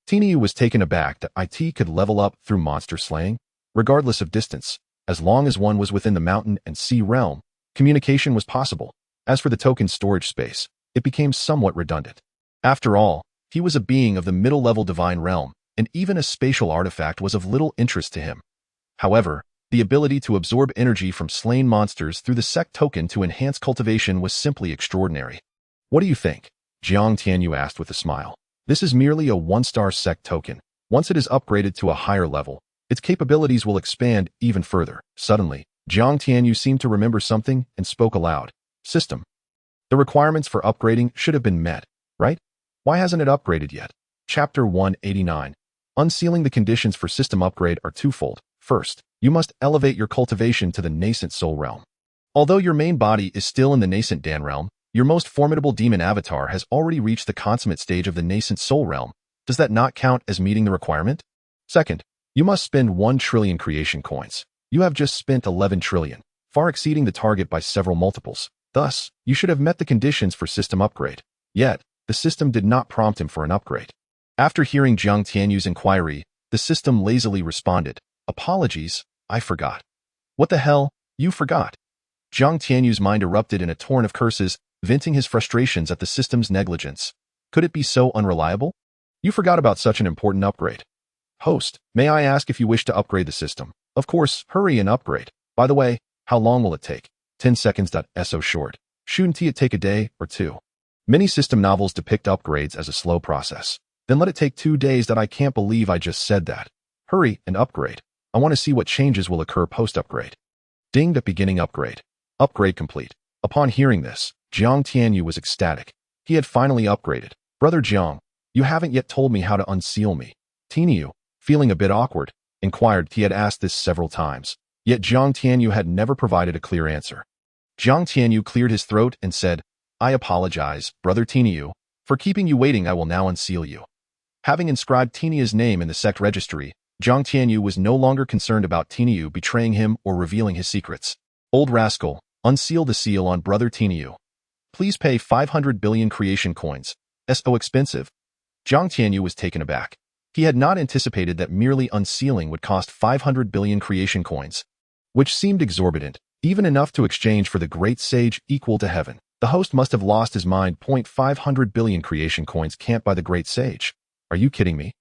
S1: Tinyu was taken aback that it could level up through monster slaying. Regardless of distance, as long as one was within the mountain and sea realm, communication was possible. As for the token's storage space, it became somewhat redundant. After all, he was a being of the middle-level divine realm, and even a spatial artifact was of little interest to him. However, the ability to absorb energy from slain monsters through the sect token to enhance cultivation was simply extraordinary. What do you think? Jiang Tianyu asked with a smile. This is merely a 1-star sect token. Once it is upgraded to a higher level, its capabilities will expand even further. Suddenly, Jiang Tianyu seemed to remember something and spoke aloud. System. The requirements for upgrading should have been met, right? Why hasn't it upgraded yet? Chapter 189. Unsealing the conditions for system upgrade are twofold. First, you must elevate your cultivation to the nascent soul realm. Although your main body is still in the nascent Dan realm, your most formidable demon avatar has already reached the consummate stage of the nascent soul realm. Does that not count as meeting the requirement? Second, you must spend 1 trillion creation coins. You have just spent 11 trillion, far exceeding the target by several multiples. Thus, you should have met the conditions for system upgrade. Yet, the system did not prompt him for an upgrade. After hearing Jiang Tianyu's inquiry, the system lazily responded, Apologies, I forgot. What the hell? You forgot? Jiang Tianyu's mind erupted in a torrent of curses, venting his frustrations at the system's negligence. Could it be so unreliable? You forgot about such an important upgrade. Host, may I ask if you wish to upgrade the system? Of course, hurry and upgrade. By the way, how long will it take? 10 seconds. So short. Shouldn't it take a day or two? Many system novels depict upgrades as a slow process. Then let it take 2 days. I can't believe I just said that. Hurry and upgrade. I want to see what changes will occur post-upgrade. Ding. Beginning upgrade. Upgrade complete. Upon hearing this, Jiang Tianyu was ecstatic. He had finally upgraded. Brother Jiang, You haven't yet told me how to unseal me. Tinyu, feeling a bit awkward, inquired. He had asked this several times, yet Jiang Tianyu had never provided a clear answer. Jiang Tianyu cleared his throat and said, I apologize, Brother Tinyu, for keeping you waiting. I will now unseal you. Having inscribed Tinyu's name in the sect registry, Jiang Tianyu was no longer concerned about Tinyu betraying him or revealing his secrets. Old rascal, unseal the seal on Brother Tinyu. Please pay 500 billion creation coins. So expensive. Jiang Tianyu was taken aback. He had not anticipated that merely unsealing would cost 500 billion creation coins, which seemed exorbitant, even enough to exchange for the great sage equal to heaven. The host must have lost his mind. 500 billion creation coins can't buy the great sage. Are you kidding me?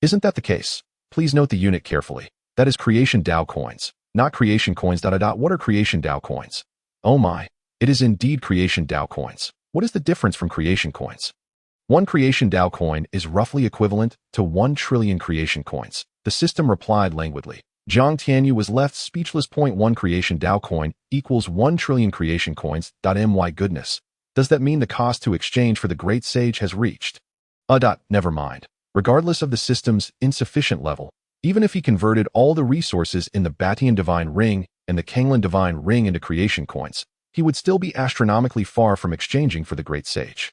S1: Isn't that the case? Please note the unit carefully. That is creation Dao coins, not creation coins. What are creation Dao coins? Oh my, it is indeed creation Dao coins. What is the difference from creation coins? One creation Dao coin is roughly equivalent to 1 trillion creation coins. The system replied languidly. Jiang Tianyu was left speechless. 1 creation Dao coin equals 1 trillion creation coins. My goodness. Does that mean the cost to exchange for the great sage has reached? Never mind. Regardless of the system's insufficient level, even if he converted all the resources in the Batian Divine Ring and the Qinglan Divine Ring into creation coins, he would still be astronomically far from exchanging for the great sage.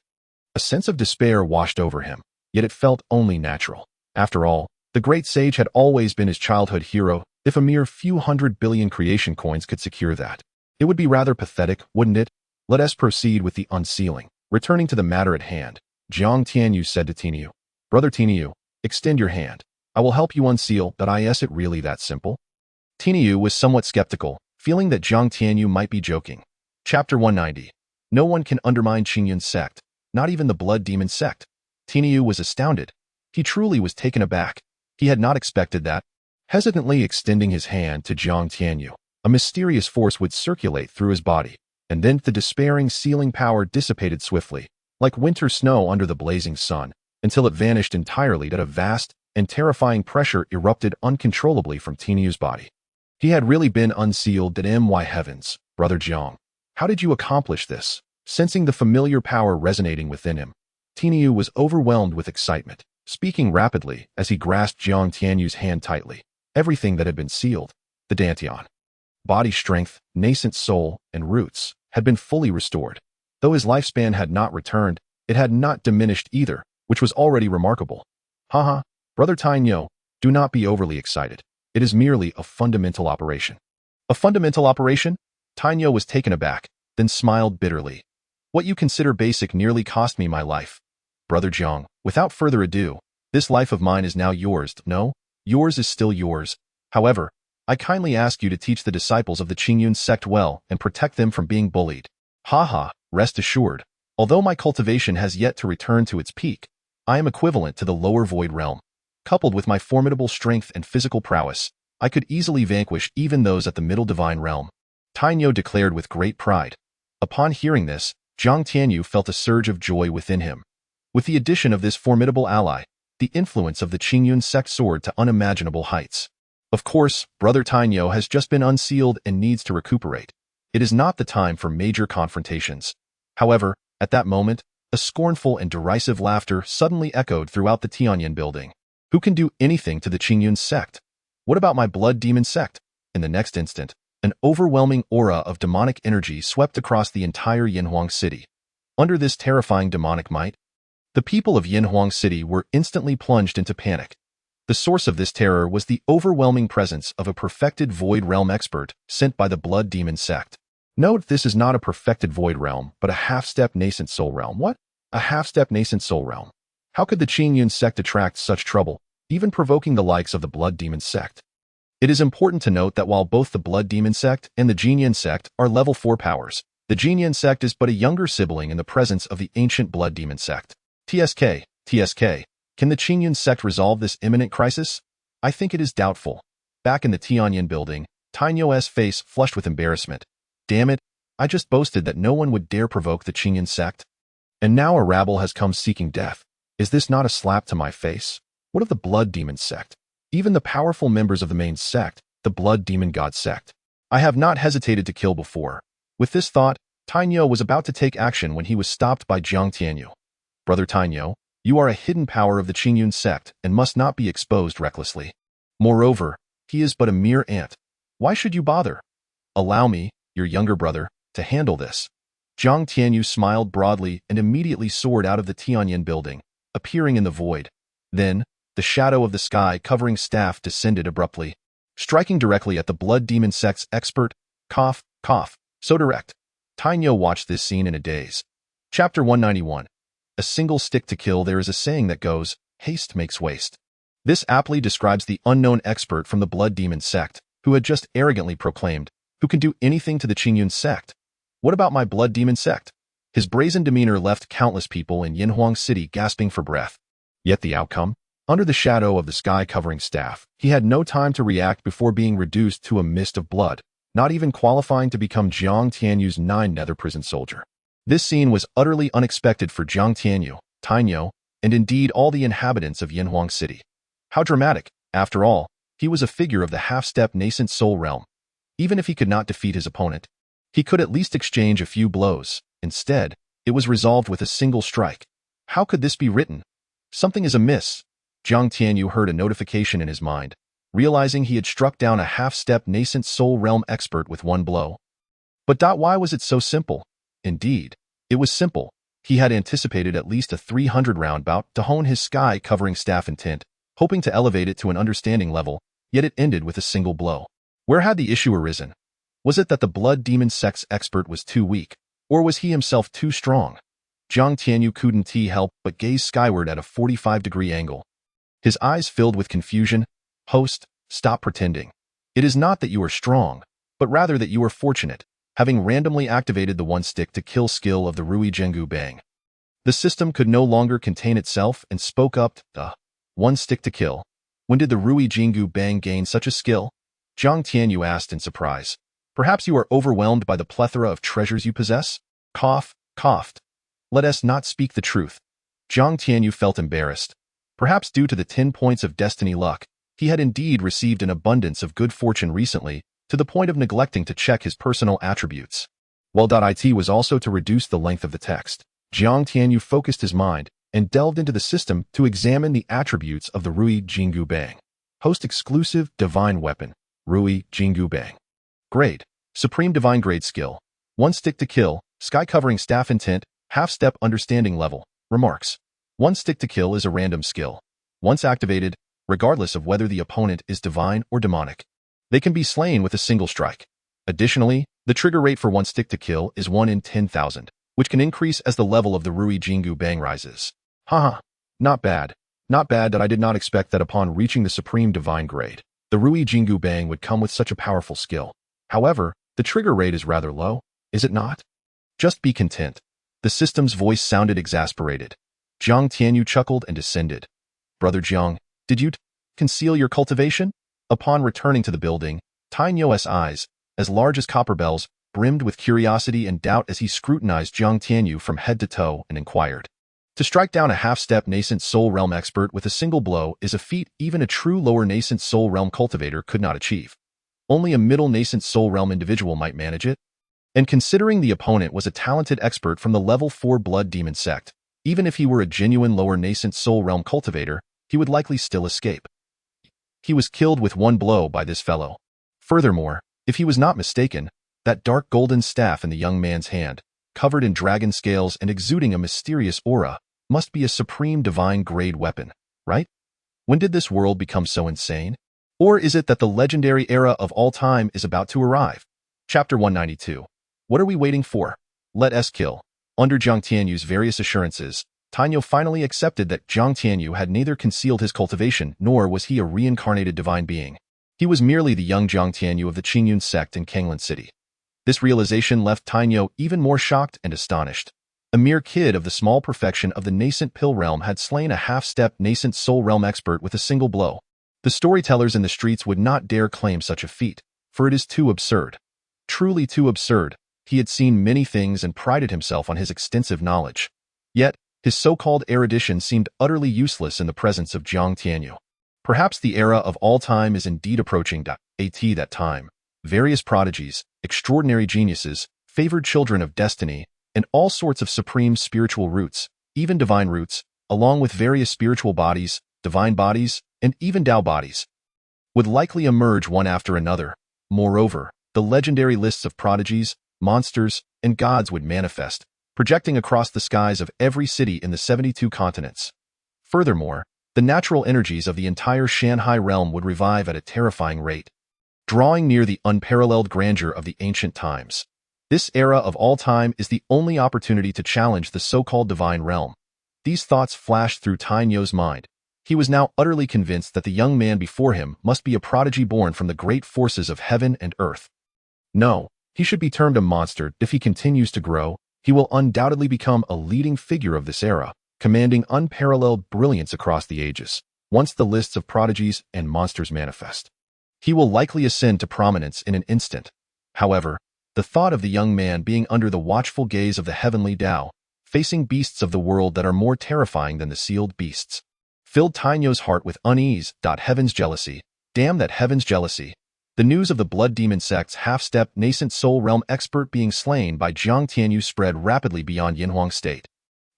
S1: A sense of despair washed over him, yet it felt only natural. After all, the great sage had always been his childhood hero. If a mere few 100 billion creation coins could secure that, it would be rather pathetic, wouldn't it? Let us proceed with the unsealing. Returning to the matter at hand, Jiang Tianyu said to Tinyu, Brother Tinyu, extend your hand. I will help you unseal. Is it really that simple? Tinyu was somewhat skeptical, feeling that Jiang Tianyu might be joking. Chapter 190. No one can undermine Qingyun Sect, not even the Blood Demon Sect. Tinyu was astounded. He truly was taken aback. He had not expected that. Hesitantly extending his hand to Jiang Tianyu, a mysterious force would circulate through his body, and then the despairing sealing power dissipated swiftly, like winter snow under the blazing sun, until it vanished entirely. That a vast and terrifying pressure erupted uncontrollably from Tinyu's body. He had really been unsealed. My heavens, Brother Jiang, how did you accomplish this? Sensing the familiar power resonating within him, Tinyu was overwhelmed with excitement, speaking rapidly as he grasped Jiang Tianyu's hand tightly. Everything that had been sealed, the dantian, body strength, nascent soul, and roots, had been fully restored. Though his lifespan had not returned, it had not diminished either, which was already remarkable. Haha, Brother Tinyu, do not be overly excited. It is merely a fundamental operation. A fundamental operation? Tinyu was taken aback, then smiled bitterly. What you consider basic nearly cost me my life. Brother Jiang, without further ado, this life of mine is now yours. No, yours is still yours. However, I kindly ask you to teach the disciples of the Qingyun Sect well and protect them from being bullied. Haha, rest assured, although my cultivation has yet to return to its peak, I am equivalent to the lower void realm. Coupled with my formidable strength and physical prowess, I could easily vanquish even those at the middle divine realm. Tinyu declared with great pride. Upon hearing this, Jiang Tianyu felt a surge of joy within him. With the addition of this formidable ally, the influence of the Qingyun Sect soared to unimaginable heights. Of course, Brother Tinyu has just been unsealed and needs to recuperate. It is not the time for major confrontations. However, at that moment, a scornful and derisive laughter suddenly echoed throughout the Tianyan building. Who can do anything to the Qingyun Sect? What about my Blood Demon Sect? In the next instant, an overwhelming aura of demonic energy swept across the entire Yinhuang city. Under this terrifying demonic might, the people of Yinhuang City were instantly plunged into panic. The source of this terror was the overwhelming presence of a perfected Void Realm expert sent by the Blood Demon Sect. Note, this is not a perfected Void Realm, but a half-step nascent soul realm. What? A half-step nascent soul realm? How could the Qingyun Sect attract such trouble, even provoking the likes of the Blood Demon Sect? It is important to note that while both the Blood Demon Sect and the Qingyun Sect are level 4 powers, the Qingyun Sect is but a younger sibling in the presence of the ancient Blood Demon Sect. TSK, can the Qingyun Sect resolve this imminent crisis? I think it is doubtful. Back in the Tianyan building, Tinyu's face flushed with embarrassment. Damn it, I just boasted that no one would dare provoke the Qingyun Sect. And now a rabble has come seeking death. Is this not a slap to my face? What of the Blood Demon Sect? Even the powerful members of the main sect, the Blood Demon God Sect, I have not hesitated to kill before. With this thought, Tinyu was about to take action when he was stopped by Jiang Tianyu. Brother Tinyu, You are a hidden power of the Qingyun Sect and must not be exposed recklessly. Moreover, he is but a mere ant. Why should you bother? Allow me, your younger brother, to handle this. Jiang Tianyu smiled broadly and immediately soared out of the Tianyan building, appearing in the void. Then, the shadow of the sky covering staff descended abruptly, striking directly at the Blood Demon Sect's expert. Cough, cough, so direct. Tainyo watched this scene in a daze. Chapter 191. A single stick to kill. There is a saying that goes, haste makes waste. This aptly describes the unknown expert from the Blood Demon Sect, who had just arrogantly proclaimed, who can do anything to the Qingyun Sect? What about my Blood Demon Sect? His brazen demeanor left countless people in Yinhuang City gasping for breath. Yet the outcome? Under the shadow of the sky-covering staff, he had no time to react before being reduced to a mist of blood, not even qualifying to become Jiang Tianyu's 9 nether prison soldier. This scene was utterly unexpected for Jiang Tianyu, Tainyo, and indeed all the inhabitants of Yinhuang City. How dramatic! After all, he was a figure of the half-step nascent soul realm. Even if he could not defeat his opponent, he could at least exchange a few blows. Instead, it was resolved with a single strike. How could this be written? Something is amiss. Jiang Tianyu heard a notification in his mind, realizing he had struck down a half-step nascent soul realm expert with one blow. But why was it so simple? Indeed, it was simple. He had anticipated at least a 300-round bout to hone his sky-covering staff intent, hoping to elevate it to an understanding level, yet it ended with a single blow. Where had the issue arisen? Was it that the Blood Demon Sect's expert was too weak, or was he himself too strong? Jiang Tianyu couldn't help but gaze skyward at a 45-degree angle. His eyes filled with confusion. Host, stop pretending. It is not that you are strong, but rather that you are fortunate, having randomly activated the one-stick-to-kill skill of the Ruyi Jingu Bang. The system could no longer contain itself and spoke up. One-stick-to-kill. When did the Ruyi Jingu Bang gain such a skill? Jiang Tianyu asked in surprise. Perhaps you are overwhelmed by the plethora of treasures you possess? Coughed. Let us not speak the truth. Jiang Tianyu felt embarrassed. Perhaps due to the 10 points of destiny luck, he had indeed received an abundance of good fortune recently, to the point of neglecting to check his personal attributes. While .it was also to reduce the length of the text, Jiang Tianyu focused his mind and delved into the system to examine the attributes of the Ruyi Jingu Bang. Host exclusive divine weapon, Ruyi Jingu Bang. Grade, Supreme Divine Grade Skill. One stick to kill, sky covering staff intent, half-step understanding level. Remarks. One stick to kill is a random skill. Once activated, regardless of whether the opponent is divine or demonic, they can be slain with a single strike. Additionally, the trigger rate for one stick to kill is 1 in 10,000, which can increase as the level of the Ruyi Jingu Bang rises. Haha, not bad. Not bad that I did not expect that upon reaching the Supreme Divine Grade, the Ruyi Jingu Bang would come with such a powerful skill. However, the trigger rate is rather low, is it not? Just be content. The system's voice sounded exasperated. Jiang Tianyu chuckled and descended. Brother Jiang, did you conceal your cultivation? Upon returning to the building, Tainyo's eyes, as large as copper bells, brimmed with curiosity and doubt as he scrutinized Jiang Tianyu from head to toe and inquired. To strike down a half-step nascent soul realm expert with a single blow is a feat even a true lower nascent soul realm cultivator could not achieve. Only a middle nascent soul realm individual might manage it. And considering the opponent was a talented expert from the level 4 Blood Demon Sect, even if he were a genuine lower nascent soul realm cultivator, he would likely still escape. He was killed with one blow by this fellow. Furthermore, if he was not mistaken, that dark golden staff in the young man's hand, covered in dragon scales and exuding a mysterious aura, must be a supreme divine grade weapon, right? When did this world become so insane? Or is it that the legendary era of all time is about to arrive? Chapter 192. What are we waiting for? Let us kill. Under Jiang Tianyu's various assurances, Tainyo finally accepted that Jiang Tianyu had neither concealed his cultivation nor was he a reincarnated divine being. He was merely the young Jiang Tianyu of the Qingyun Sect in Qinglan City. This realization left Tainyo even more shocked and astonished. A mere kid of the small perfection of the nascent pill realm had slain a half-step nascent soul realm expert with a single blow. The storytellers in the streets would not dare claim such a feat, for it is too absurd. Truly too absurd. He had seen many things and prided himself on his extensive knowledge. Yet, his so-called erudition seemed utterly useless in the presence of Jiang Tianyu. Perhaps the era of all time is indeed approaching. At that time, various prodigies, extraordinary geniuses, favored children of destiny, and all sorts of supreme spiritual roots, even divine roots, along with various spiritual bodies, divine bodies, and even Tao bodies, would likely emerge one after another. Moreover, the legendary lists of prodigies, monsters, and gods would manifest, projecting across the skies of every city in the 72 continents. Furthermore, the natural energies of the entire Shanghai realm would revive at a terrifying rate, drawing near the unparalleled grandeur of the ancient times. This era of all time is the only opportunity to challenge the so-called divine realm. These thoughts flashed through Tainyo's mind. He was now utterly convinced that the young man before him must be a prodigy born from the great forces of heaven and earth. No, he should be termed a monster. If he continues to grow, he will undoubtedly become a leading figure of this era, commanding unparalleled brilliance across the ages. Once the lists of prodigies and monsters manifest, he will likely ascend to prominence in an instant. However, the thought of the young man being under the watchful gaze of the heavenly Tao, facing beasts of the world that are more terrifying than the sealed beasts, filled Tainyo's heart with unease. Heaven's jealousy. Damn that heaven's jealousy. The news of the Blood Demon Sect's half-step nascent soul realm expert being slain by Jiang Tianyu spread rapidly beyond Yinhuang State,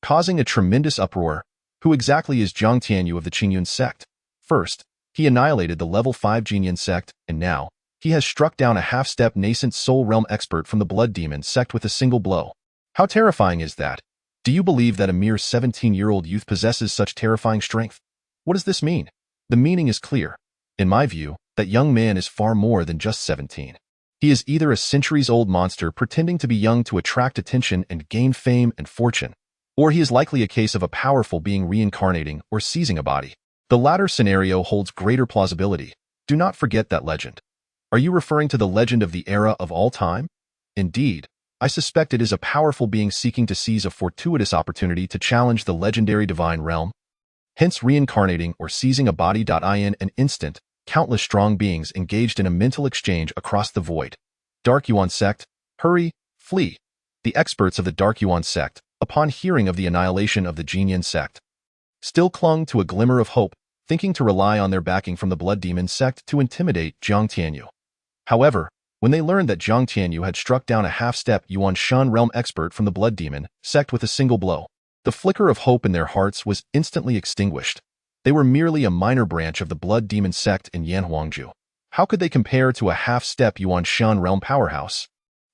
S1: causing a tremendous uproar. Who exactly is Jiang Tianyu of the Qingyun Sect? First, he annihilated the level 5 Qingyun Sect, and now, he has struck down a half-step nascent soul realm expert from the Blood Demon Sect with a single blow. How terrifying is that? Do you believe that a mere 17-year-old youth possesses such terrifying strength? What does this mean? The meaning is clear. In my view, that young man is far more than just 17. He is either a centuries-old monster pretending to be young to attract attention and gain fame and fortune, or he is likely a case of a powerful being reincarnating or seizing a body. The latter scenario holds greater plausibility. Do not forget that legend. Are you referring to the legend of the era of all time? Indeed, I suspect it is a powerful being seeking to seize a fortuitous opportunity to challenge the legendary divine realm, hence reincarnating or seizing a body. In an instant, countless strong beings engaged in a mental exchange across the void. Dark Yuan Sect, hurry, flee. The experts of the Dark Yuan Sect, upon hearing of the annihilation of the Qingyun Sect, still clung to a glimmer of hope, thinking to rely on their backing from the Blood Demon Sect to intimidate Jiang Tianyu. However, when they learned that Jiang Tianyu had struck down a half-step Yuan Shan realm expert from the Blood Demon Sect with a single blow, the flicker of hope in their hearts was instantly extinguished. They were merely a minor branch of the Blood Demon Sect in Yanhuangju. How could they compare to a half-step Yuan Shan realm powerhouse?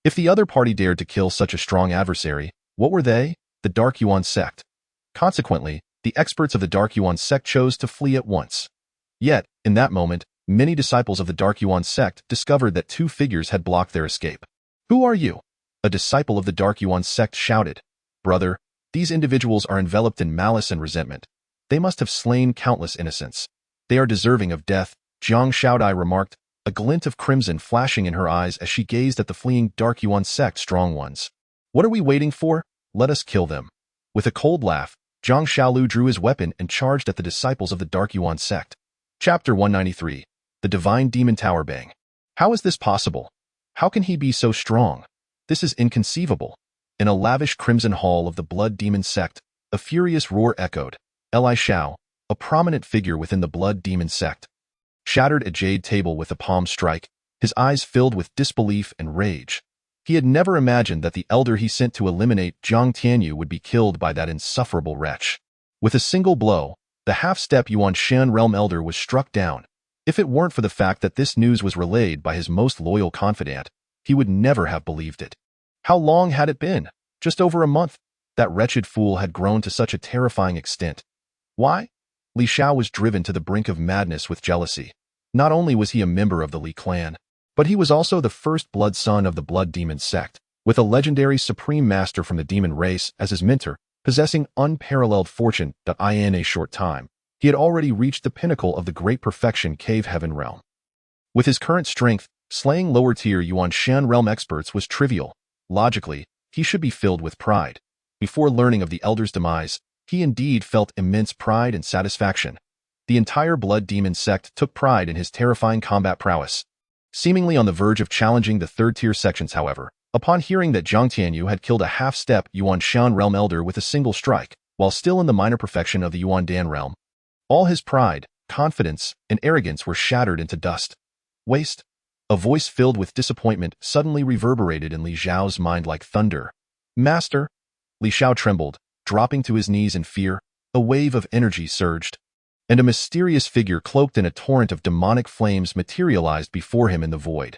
S1: If the other party dared to kill such a strong adversary, what were they? The Dark Yuan Sect. Consequently, the experts of the Dark Yuan Sect chose to flee at once. Yet, in that moment, many disciples of the Dark Yuan Sect discovered that two figures had blocked their escape. Who are you? A disciple of the Dark Yuan Sect shouted. Brother, these individuals are enveloped in malice and resentment. They must have slain countless innocents. They are deserving of death, Jiang Shaodai remarked, a glint of crimson flashing in her eyes as she gazed at the fleeing Dark Yuan Sect strong ones. What are we waiting for? Let us kill them. With a cold laugh, Zhang Xiaolu drew his weapon and charged at the disciples of the Dark Yuan Sect. Chapter 193. The Divine Demon Tower Bang. How is this possible? How can he be so strong? This is inconceivable. In a lavish crimson hall of the Blood Demon Sect, a furious roar echoed. Li Xiao, a prominent figure within the Blood Demon Sect, shattered a jade table with a palm strike, his eyes filled with disbelief and rage. He had never imagined that the elder he sent to eliminate Jiang Tianyu would be killed by that insufferable wretch. With a single blow, the half-step Yuan Shan realm elder was struck down. If it weren't for the fact that this news was relayed by his most loyal confidant, he would never have believed it. How long had it been? Just over a month. That wretched fool had grown to such a terrifying extent. Why? Li Xiao was driven to the brink of madness with jealousy. Not only was he a member of the Li Clan, but he was also the first blood son of the Blood Demon Sect, with a legendary supreme master from the demon race as his mentor, possessing unparalleled fortune. In a short time, he had already reached the pinnacle of the great perfection cave heaven realm. With his current strength, slaying lower-tier Yuan Shan realm experts was trivial. Logically, he should be filled with pride. Before learning of the elder's demise, he indeed felt immense pride and satisfaction. The entire Blood Demon Sect took pride in his terrifying combat prowess. Seemingly on the verge of challenging the third-tier sections, however, upon hearing that Jiang Tianyu had killed a half-step Yuan Shan realm elder with a single strike, while still in the minor perfection of the Yuan Dan realm, all his pride, confidence, and arrogance were shattered into dust. Waste. A voice filled with disappointment suddenly reverberated in Li Xiao's mind like thunder. Master? Li Xiao trembled, dropping to his knees in fear. a wave of energy surged, and a mysterious figure cloaked in a torrent of demonic flames materialized before him in the void.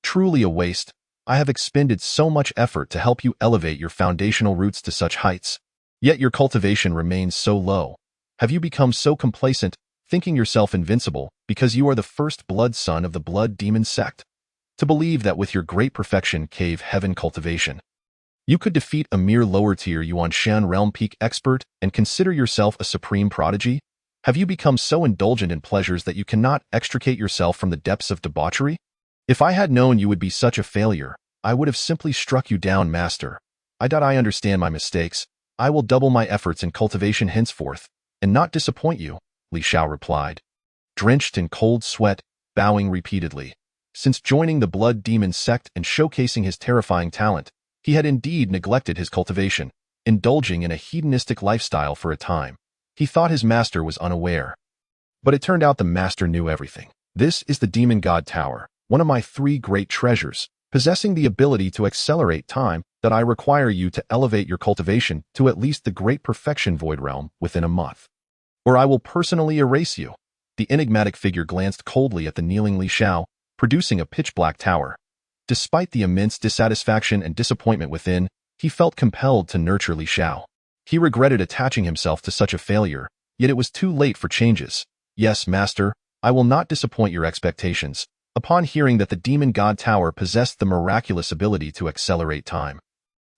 S1: Truly a waste. I have expended so much effort to help you elevate your foundational roots to such heights. Yet your cultivation remains so low. Have you become so complacent, thinking yourself invincible because you are the first blood son of the blood demon sect? To believe that with your great perfection cave heaven cultivation, you could defeat a mere lower-tier Yuanshan realm peak expert and consider yourself a supreme prodigy? Have you become so indulgent in pleasures that you cannot extricate yourself from the depths of debauchery? If I had known you would be such a failure, I would have simply struck you down, master. I understand my mistakes. I will double my efforts in cultivation henceforth, and not disappoint you, Li Xiao replied, drenched in cold sweat, bowing repeatedly. Since joining the blood demon sect and showcasing his terrifying talent, he had indeed neglected his cultivation, indulging in a hedonistic lifestyle for a time. He thought his master was unaware. But it turned out the master knew everything. This is the Demon God Tower, one of my 3 great treasures, possessing the ability to accelerate time that I require you to elevate your cultivation to at least the great perfection void realm within a month. Or I will personally erase you. The enigmatic figure glanced coldly at the kneeling Li Xiao, producing a pitch-black tower. Despite the immense dissatisfaction and disappointment within, he felt compelled to nurture Li Xiao. He regretted attaching himself to such a failure, yet it was too late for changes. Yes, master, I will not disappoint your expectations. Upon hearing that the Demon God Tower possessed the miraculous ability to accelerate time,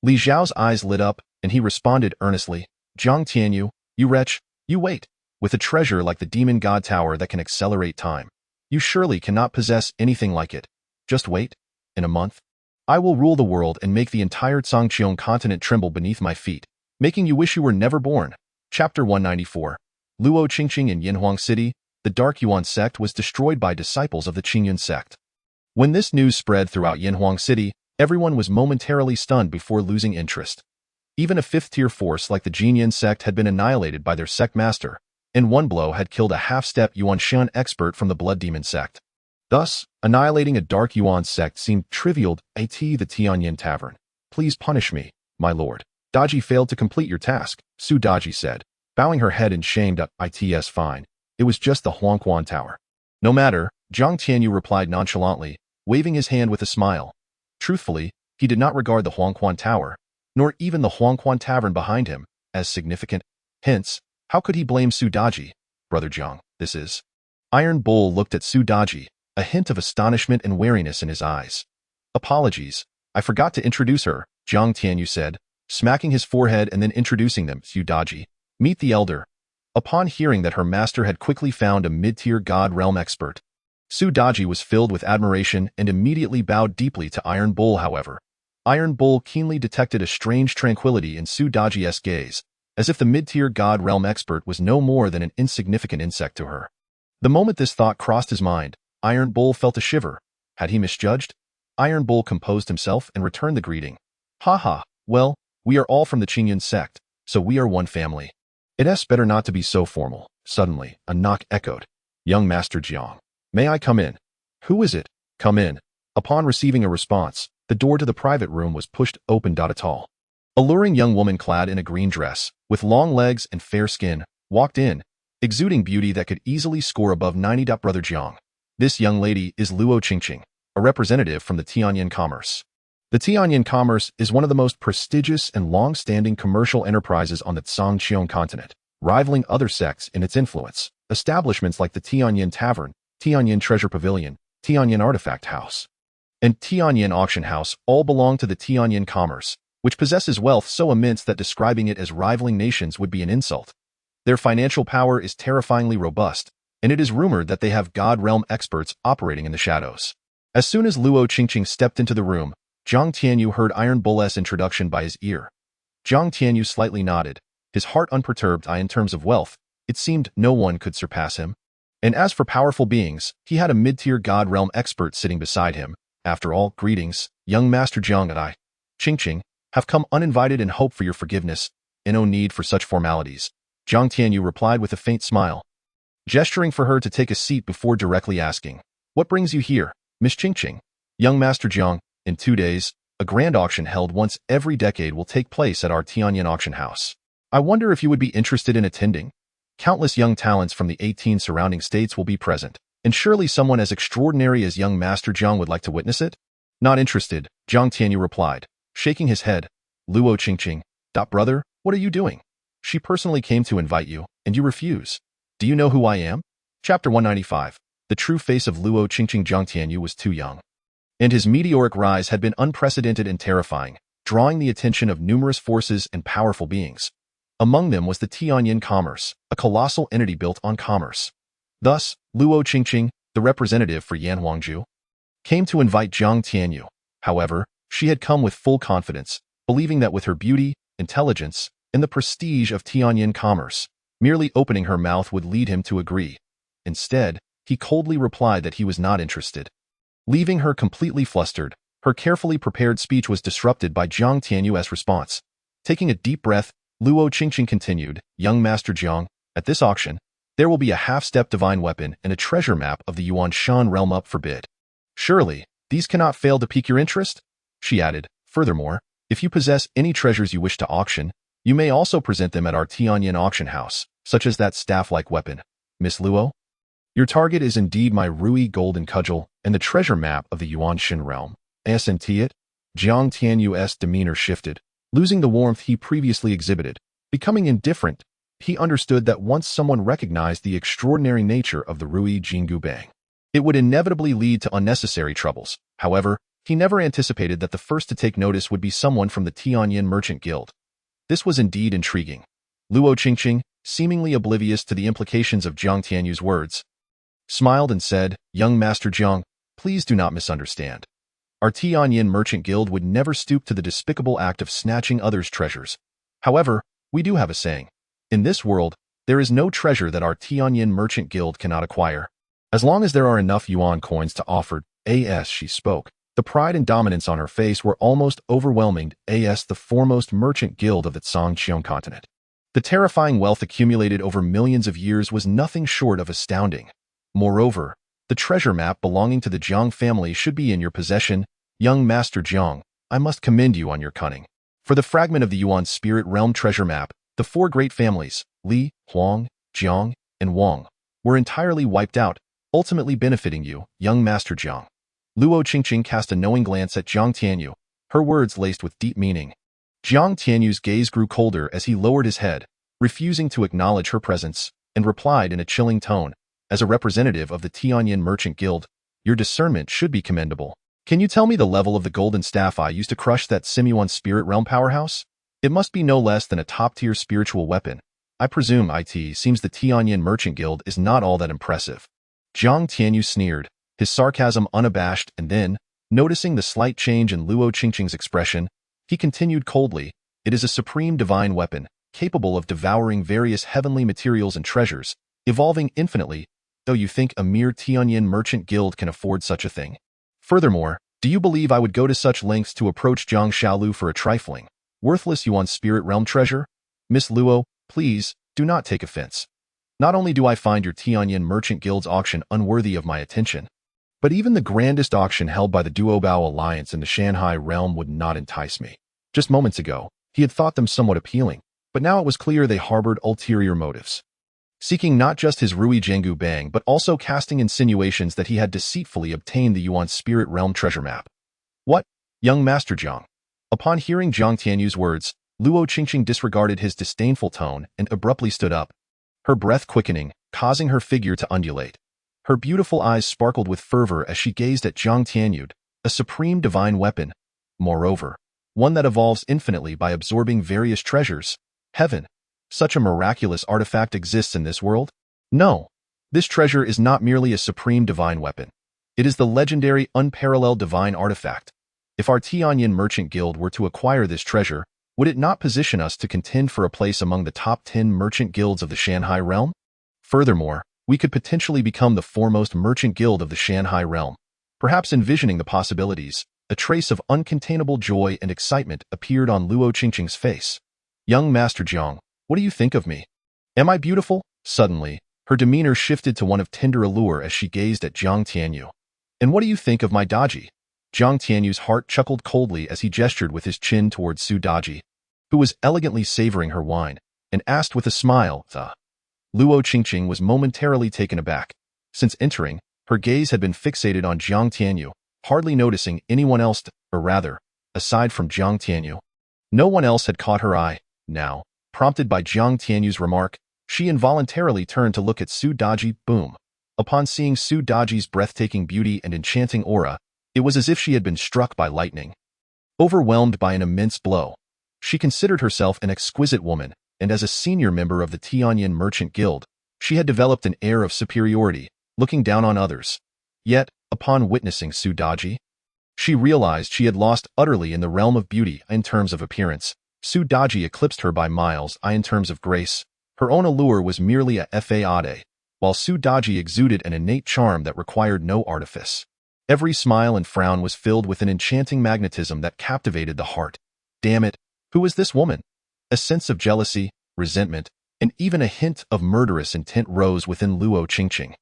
S1: Li Xiao's eyes lit up, and he responded earnestly, Zhang Tianyu, you wretch, you wait. With a treasure like the Demon God Tower that can accelerate time, you surely cannot possess anything like it. Just wait. In a month, I will rule the world and make the entire Cangqiong continent tremble beneath my feet, making you wish you were never born. Chapter 194. Luo Qingqing in Yinhuang City, the Dark Yuan sect was destroyed by disciples of the Qingyun Sect. When this news spread throughout Yinhuang City, everyone was momentarily stunned before losing interest. Even a 5th-tier force like the Qingyun Sect had been annihilated by their sect master, and one blow had killed a half-step Yuanshan expert from the Blood Demon Sect. Thus, annihilating a Dark Yuan sect seemed trivial. At the Tianyan Tavern. Please punish me, my lord. Daji failed to complete your task, Su Daji said, bowing her head in shame. It's fine. It was just the Huangquan Tower. No matter, Zhang Tianyu replied nonchalantly, waving his hand with a smile. Truthfully, he did not regard the Huangquan Tower, nor even the Huangquan Tavern behind him, as significant. Hence, how could he blame Su Daji? Brother Zhang, this is. Iron Bull looked at Su Daji, a hint of astonishment and wariness in his eyes. Apologies, I forgot to introduce her, Zhang Tianyu said, smacking his forehead and then introducing them. Su Daji, meet the elder. Upon hearing that her master had quickly found a mid-tier god realm expert, Su Daji was filled with admiration and immediately bowed deeply to Iron Bull. However, Iron Bull keenly detected a strange tranquility in Su Daji's gaze, as if the mid-tier god realm expert was no more than an insignificant insect to her. The moment this thought crossed his mind, Iron Bull felt a shiver. Had he misjudged? Iron Bull composed himself and returned the greeting. Ha, well, we are all from the Qingyun Sect, so we are one family. It's better not to be so formal. Suddenly, a knock echoed. Young Master Jiang. May I come in? Who is it? Come in. Upon receiving a response, the door to the private room was pushed open. A tall, alluring young woman clad in a green dress, with long legs and fair skin, walked in, exuding beauty that could easily score above 90. Brother Jiang. This young lady is Luo Qingqing, a representative from the Tianyan Commerce. The Tianyan Commerce is one of the most prestigious and long-standing commercial enterprises on the Cangqiong continent, rivaling other sects in its influence. Establishments like the Tianyan Tavern, Tianyan Treasure Pavilion, Tianyan Artifact House, and Tianyan Auction House all belong to the Tianyan Commerce, which possesses wealth so immense that describing it as rivaling nations would be an insult. Their financial power is terrifyingly robust, and it is rumored that they have God realm experts operating in the shadows. As soon as Luo Qingqing stepped into the room, Zhang Tianyu heard Iron Bull's introduction by his ear. Zhang Tianyu slightly nodded, his heart unperturbed. In terms of wealth, it seemed no one could surpass him. And as for powerful beings, he had a mid-tier God realm expert sitting beside him. After all, greetings, young Master Jiang and I, Qingqing, have come uninvited and hope for your forgiveness. No need for such formalities, Zhang Tianyu replied with a faint smile, gesturing for her to take a seat before directly asking, what brings you here, Miss Qingqing? Young Master Jiang, in 2 days, a grand auction held once every decade will take place at our Tianyan auction house. I wonder if you would be interested in attending. Countless young talents from the 18 surrounding states will be present, and surely someone as extraordinary as young Master Jiang would like to witness it? Not interested, Jiang Tianyu replied, shaking his head. Luo Qingqing, brother, what are you doing? She personally came to invite you, and you refuse. Do you know who I am? Chapter 195. The true face of Luo Qingqing. Jiang Tianyu was too young, and his meteoric rise had been unprecedented and terrifying, drawing the attention of numerous forces and powerful beings. Among them was the Tianyin Commerce, a colossal entity built on commerce. Thus, Luo Qingqing, the representative for Yanhuangju, came to invite Jiang Tianyu. However, she had come with full confidence, believing that with her beauty, intelligence, and the prestige of Tianyin Commerce, merely opening her mouth would lead him to agree. Instead, he coldly replied that he was not interested. Leaving her completely flustered, her carefully prepared speech was disrupted by Jiang Tianyu's response. Taking a deep breath, Luo Qingqing continued, Young Master Jiang, at this auction, there will be a half-step divine weapon and a treasure map of the Yuan Shan realm up for bid. Surely, these cannot fail to pique your interest? She added, furthermore, if you possess any treasures you wish to auction, you may also present them at our Tianyin auction house, such as that staff-like weapon. Miss Luo? Your target is indeed my Ruyi golden cudgel and the treasure map of the Yuan Shan realm. Asn't it? Jiang Tianyu's demeanor shifted, losing the warmth he previously exhibited. Becoming indifferent, he understood that once someone recognized the extraordinary nature of the Ruyi Jingu Bang, it would inevitably lead to unnecessary troubles. However, he never anticipated that the first to take notice would be someone from the Tianyin Merchant Guild. This was indeed intriguing. Luo Qingqing, seemingly oblivious to the implications of Jiang Tianyu's words, smiled and said, Young Master Jiang, please do not misunderstand. Our Tianyin Merchant Guild would never stoop to the despicable act of snatching others' treasures. However, we do have a saying. In this world, there is no treasure that our Tianyin Merchant Guild cannot acquire. As long as there are enough yuan coins to offer, she spoke. The pride and dominance on her face were almost overwhelming. The foremost merchant guild of the Zhangqiang continent. The terrifying wealth accumulated over millions of years was nothing short of astounding. Moreover, the treasure map belonging to the Jiang family should be in your possession. Young Master Jiang, I must commend you on your cunning. For the fragment of the Yuan Spirit Realm treasure map, the four great families, Li, Huang, Jiang, and Wang, were entirely wiped out, ultimately benefiting you, Young Master Jiang. Luo Qingqing cast a knowing glance at Jiang Tianyu, her words laced with deep meaning. Jiang Tianyu's gaze grew colder as he lowered his head, refusing to acknowledge her presence, and replied in a chilling tone, as a representative of the Tianyin Merchant Guild, your discernment should be commendable. Can you tell me the level of the golden staff I used to crush that Simuan Spirit Realm powerhouse? It must be no less than a top-tier spiritual weapon. I presume seems the Tianyin Merchant Guild is not all that impressive. Jiang Tianyu sneered, his sarcasm unabashed, and then, noticing the slight change in Luo Qingqing's expression, he continued coldly, it is a supreme divine weapon, capable of devouring various heavenly materials and treasures, evolving infinitely, though you think a mere Tianyin Merchant Guild can afford such a thing. Furthermore, do you believe I would go to such lengths to approach Zhang Xiaolu for a trifling, worthless Yuan Spirit Realm treasure? Miss Luo, please, do not take offense. Not only do I find your Tianyin Merchant Guild's auction unworthy of my attention, but even the grandest auction held by the Duobao Alliance in the Shanghai realm would not entice me. Just moments ago, he had thought them somewhat appealing, but now it was clear they harbored ulterior motives, seeking not just his Ruyi Jingu Bang but also casting insinuations that he had deceitfully obtained the Yuan Spirit Realm treasure map. What? Young Master Jiang. Upon hearing Jiang Tianyu's words, Luo Qingqing disregarded his disdainful tone and abruptly stood up, her breath quickening, causing her figure to undulate. Her beautiful eyes sparkled with fervor as she gazed at Jiang Tianyu, a supreme divine weapon. Moreover, one that evolves infinitely by absorbing various treasures. Heaven! Such a miraculous artifact exists in this world? No. This treasure is not merely a supreme divine weapon. It is the legendary, unparalleled divine artifact. If our Tianyin Merchant Guild were to acquire this treasure, would it not position us to contend for a place among the top 10 merchant guilds of the Shanghai realm? Furthermore, we could potentially become the foremost merchant guild of the Shanghai realm. Perhaps envisioning the possibilities, a trace of uncontainable joy and excitement appeared on Luo Qingqing's face. Young Master Jiang, what do you think of me? Am I beautiful? Suddenly, her demeanor shifted to one of tender allure as she gazed at Jiang Tianyu. And what do you think of my Daji? Jiang Tianyu's heart chuckled coldly as he gestured with his chin towards Su Daji, who was elegantly savoring her wine. and asked with a smile, Luo Qingqing was momentarily taken aback. Since entering, her gaze had been fixated on Jiang Tianyu, hardly noticing anyone else, or rather, aside from Jiang Tianyu. No one else had caught her eye. Now, prompted by Jiang Tianyu's remark, she involuntarily turned to look at Su Daji. Boom. Upon seeing Su Daji's breathtaking beauty and enchanting aura, it was as if she had been struck by lightning. Overwhelmed by an immense blow, she considered herself an exquisite woman, and as a senior member of the Tianyin Merchant Guild, she had developed an air of superiority, looking down on others. Yet, upon witnessing Su Daji, she realized she had lost utterly in the realm of beauty in terms of appearance. Su Daji eclipsed her by miles in terms of grace. Her own allure was merely a fade, while Su Daji exuded an innate charm that required no artifice. Every smile and frown was filled with an enchanting magnetism that captivated the heart. Damn it, who is this woman? A sense of jealousy, resentment, and even a hint of murderous intent rose within Luo Qingqing.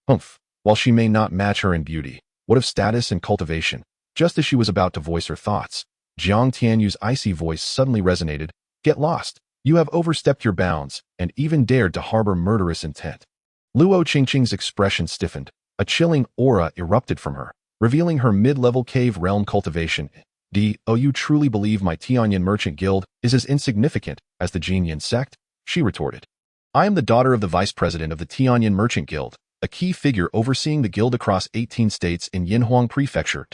S1: Humph, while she may not match her in beauty, what of status and cultivation? Just as she was about to voice her thoughts, Jiang Tianyu's icy voice suddenly resonated. Get lost. You have overstepped your bounds, and even dared to harbor murderous intent. Luo Qingqing's expression stiffened. A chilling aura erupted from her, revealing her mid-level cave realm cultivation. Do you truly believe my Tianyin Merchant Guild is as insignificant as the Qingyun Sect? She retorted. I am the daughter of the vice president of the Tianyin Merchant Guild, a key figure overseeing the guild across 18 states in Yinhuang Prefecture.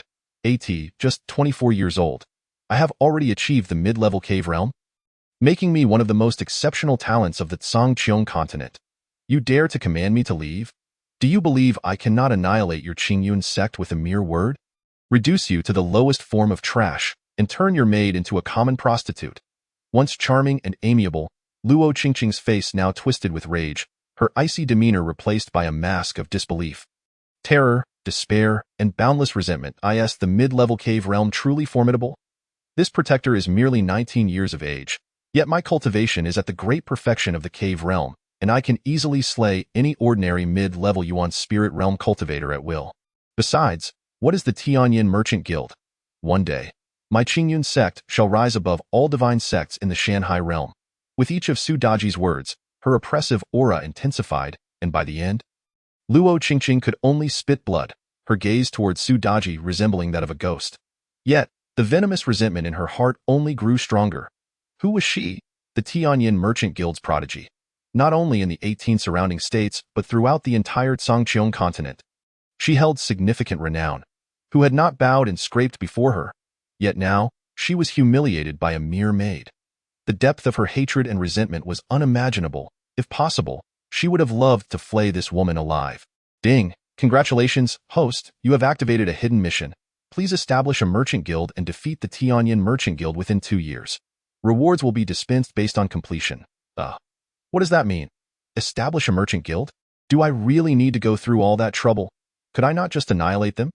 S1: Just 24 years old. I have already achieved the mid-level cave realm, making me one of the most exceptional talents of the Zhangqiong continent. You dare to command me to leave? Do you believe I cannot annihilate your Qingyun Sect with a mere word? Reduce you to the lowest form of trash, and turn your maid into a common prostitute? Once charming and amiable, Luo Qingqing's face now twisted with rage, her icy demeanor replaced by a mask of disbelief. Terror, despair, and boundless resentment. Is the mid-level cave realm truly formidable? This protector is merely 19 years of age, yet my cultivation is at the great perfection of the cave realm, and I can easily slay any ordinary mid-level Yuan spirit realm cultivator at will. Besides, what is the Tianyin Merchant Guild? One day, my Qingyun Sect shall rise above all divine sects in the Shanhai realm. With each of Su Daji's words, her oppressive aura intensified, and by the end, Luo Qingqing could only spit blood, her gaze towards Su Daji resembling that of a ghost. Yet, the venomous resentment in her heart only grew stronger. Who was she? The Tianyin Merchant Guild's prodigy. Not only in the 18 surrounding states, but throughout the entire Zhangqiong continent. She held significant renown. Who had not bowed and scraped before her? Yet now, she was humiliated by a mere maid. The depth of her hatred and resentment was unimaginable. If possible, she would have loved to flay this woman alive. Ding! Congratulations, host, you have activated a hidden mission. Please establish a merchant guild and defeat the Tianyin Merchant Guild within 2 years. Rewards will be dispensed based on completion. What does that mean? Establish a merchant guild? Do I really need to go through all that trouble? Could I not just annihilate them?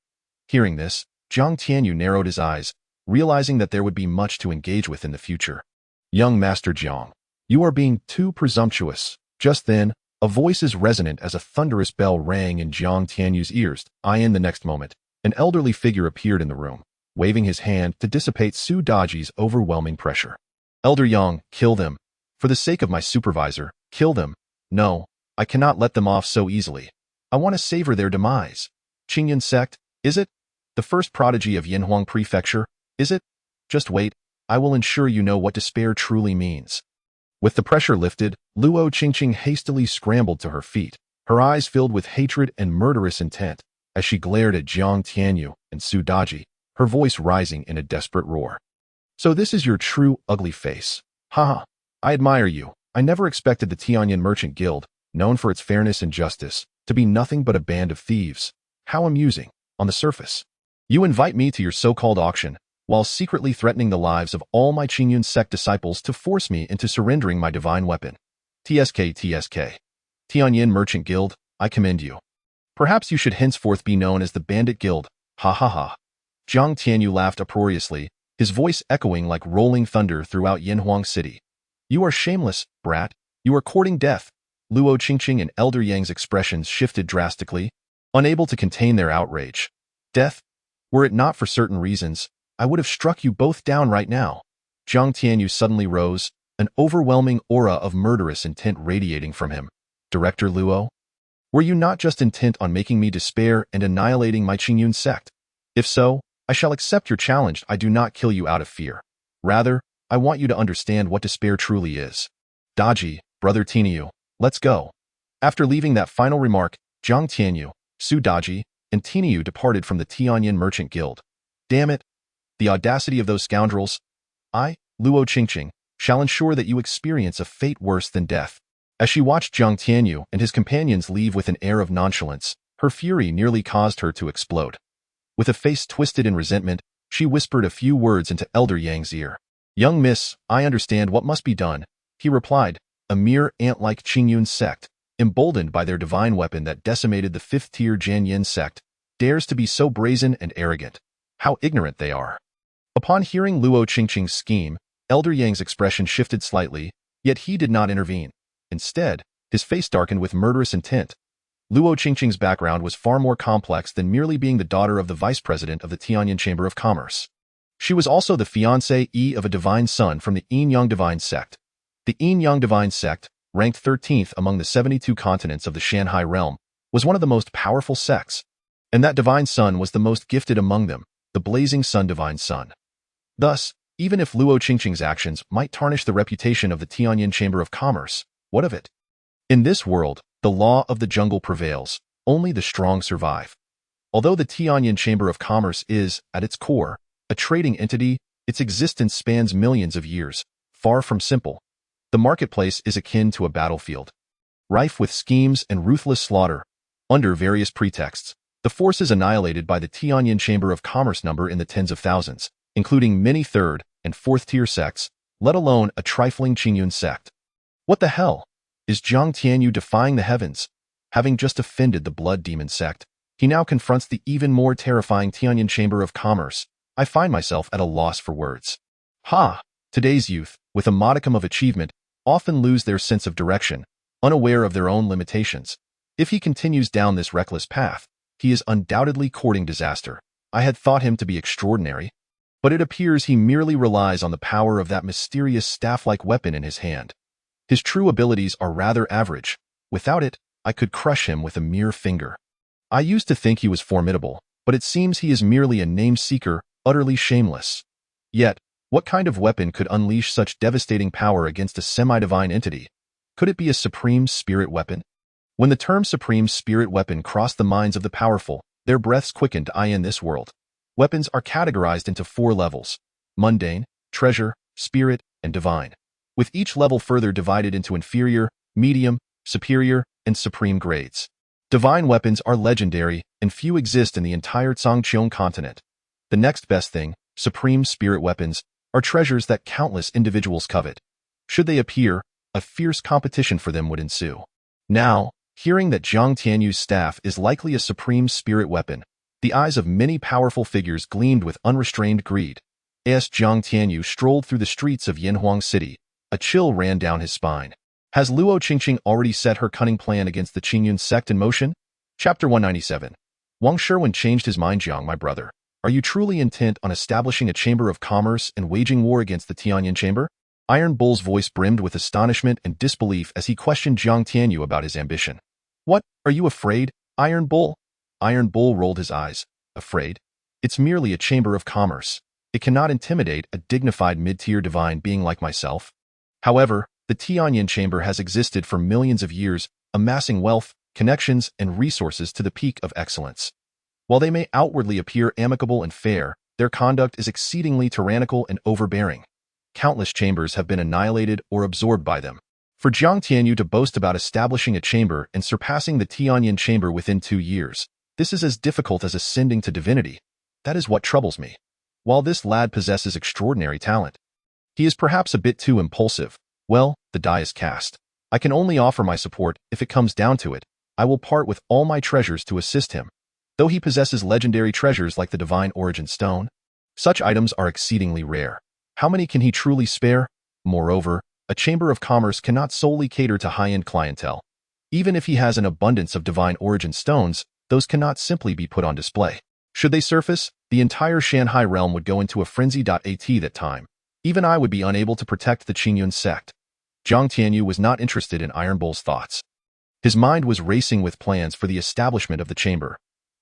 S1: Hearing this, Jiang Tianyu narrowed his eyes, realizing that there would be much to engage with in the future. Young Master Jiang, you are being too presumptuous. Just then, a voice as resonant as a thunderous bell rang in Jiang Tianyu's ears. In the next moment, an elderly figure appeared in the room, waving his hand to dissipate Su Daji's overwhelming pressure. Elder Yang, kill them. For the sake of my supervisor, kill them. No, I cannot let them off so easily. I want to savor their demise. Qingyun Sect, is it? The first prodigy of Yinhuang Prefecture, is it? Just wait, I will ensure you know what despair truly means. With the pressure lifted, Luo Qingqing hastily scrambled to her feet, her eyes filled with hatred and murderous intent, as she glared at Jiang Tianyu and Su Daji, her voice rising in a desperate roar. So this is your true ugly face. Haha, I admire you. I never expected the Tianyin Merchant Guild, known for its fairness and justice, to be nothing but a band of thieves. How amusing, on the surface. You invite me to your so-called auction, while secretly threatening the lives of all my Qingyun Sect disciples to force me into surrendering my divine weapon. TSK. Tianyin Merchant Guild, I commend you. Perhaps you should henceforth be known as the Bandit Guild. Ha ha ha. Jiang Tianyu laughed uproariously, his voice echoing like rolling thunder throughout Yinhuang City. You are shameless, brat. You are courting death. Luo Qingqing and Elder Yang's expressions shifted drastically, unable to contain their outrage. Death? Were it not for certain reasons, I would have struck you both down right now. Jiang Tianyu suddenly rose, an overwhelming aura of murderous intent radiating from him. Director Luo? Were you not just intent on making me despair and annihilating my Qingyun Sect? If so, I shall accept your challenge. I do not kill you out of fear. Rather, I want you to understand what despair truly is. Daji, brother Tianyu, let's go. After leaving that final remark, Zhang Tianyu, Su Daji, and Tianyu departed from the Tianyin Merchant Guild. Damn it! The audacity of those scoundrels! I, Luo Qingqing, shall ensure that you experience a fate worse than death. As she watched Zhang Tianyu and his companions leave with an air of nonchalance, her fury nearly caused her to explode. With a face twisted in resentment, she whispered a few words into Elder Yang's ear. Young miss, I understand what must be done, he replied, a mere ant-like Qingyun Sect, emboldened by their divine weapon that decimated the 5th-tier Jianyin Sect, dares to be so brazen and arrogant. How ignorant they are. Upon hearing Luo Qingqing's scheme, Elder Yang's expression shifted slightly, yet he did not intervene. Instead, his face darkened with murderous intent. Luo Qingqing's background was far more complex than merely being the daughter of the vice president of the Tianyin Chamber of Commerce. She was also the fiancée of a divine son from the Yin-Yang Divine Sect. The Yin-Yang Divine Sect, ranked 13th among the 72 continents of the Shanhai realm, was one of the most powerful sects, and that divine son was the most gifted among them, the Blazing Sun Divine Son. Thus, even if Luo Qingqing's actions might tarnish the reputation of the Tianyin Chamber of Commerce, what of it? In this world, the law of the jungle prevails, only the strong survive. Although the Tianyin Chamber of Commerce is, at its core, a trading entity, its existence spans millions of years, far from simple. The marketplace is akin to a battlefield, rife with schemes and ruthless slaughter. Under various pretexts, the forces annihilated by the Tianyin Chamber of Commerce number in the tens of thousands, including many 3rd and 4th-tier sects, let alone a trifling Qingyun Sect. What the hell? Is Zhang Tianyu defying the heavens? Having just offended the Blood Demon Sect, he now confronts the even more terrifying Tianyin Chamber of Commerce. I find myself at a loss for words. Today's youth, with a modicum of achievement, often lose their sense of direction, unaware of their own limitations. If he continues down this reckless path, he is undoubtedly courting disaster. I had thought him to be extraordinary, but it appears he merely relies on the power of that mysterious staff-like weapon in his hand. His true abilities are rather average. Without it, I could crush him with a mere finger. I used to think he was formidable, but it seems he is merely a name-seeker, utterly shameless. Yet, what kind of weapon could unleash such devastating power against a semi-divine entity? Could it be a supreme spirit weapon? When the term supreme spirit weapon crossed the minds of the powerful, their breaths quickened. In this world, weapons are categorized into 4 levels: mundane, treasure, spirit, and divine, with each level further divided into inferior, medium, superior, and supreme grades. Divine weapons are legendary, and few exist in the entire Zhangqiong continent. The next best thing, supreme spirit weapons, are treasures that countless individuals covet. Should they appear, a fierce competition for them would ensue. Now, hearing that Zhang Tianyu's staff is likely a supreme spirit weapon, the eyes of many powerful figures gleamed with unrestrained greed. As Zhang Tianyu strolled through the streets of Yanhuang City, a chill ran down his spine. Has Luo Qingqing already set her cunning plan against the Qingyun Sect in motion? Chapter 197. Wang Sherwin changed his mind. Jiang, my brother, are you truly intent on establishing a chamber of commerce and waging war against the Tianyin Chamber? Iron Bull's voice brimmed with astonishment and disbelief as he questioned Zhang Tianyu about his ambition. What, are you afraid, Iron Bull? Iron Bull rolled his eyes. Afraid? It's merely a chamber of commerce. It cannot intimidate a dignified mid-tier divine being like myself. However, the Tianyin Chamber has existed for millions of years, amassing wealth, connections, and resources to the peak of excellence. While they may outwardly appear amicable and fair, their conduct is exceedingly tyrannical and overbearing. Countless chambers have been annihilated or absorbed by them. For Zhang Tianyu to boast about establishing a chamber and surpassing the Tianyin Chamber within 2 years, this is as difficult as ascending to divinity. That is what troubles me. While this lad possesses extraordinary talent, he is perhaps a bit too impulsive. Well, the die is cast. I can only offer my support. If it comes down to it, I will part with all my treasures to assist him. Though he possesses legendary treasures like the Divine Origin Stone, such items are exceedingly rare. How many can he truly spare? Moreover, a chamber of commerce cannot solely cater to high-end clientele. Even if he has an abundance of Divine Origin Stones, those cannot simply be put on display. Should they surface, the entire Shanhai realm would go into a frenzy. At that time, Even I would be unable to protect the Qingyun Sect. Jiang Tianyu was not interested in Iron Bull's thoughts. His mind was racing with plans for the establishment of the chamber.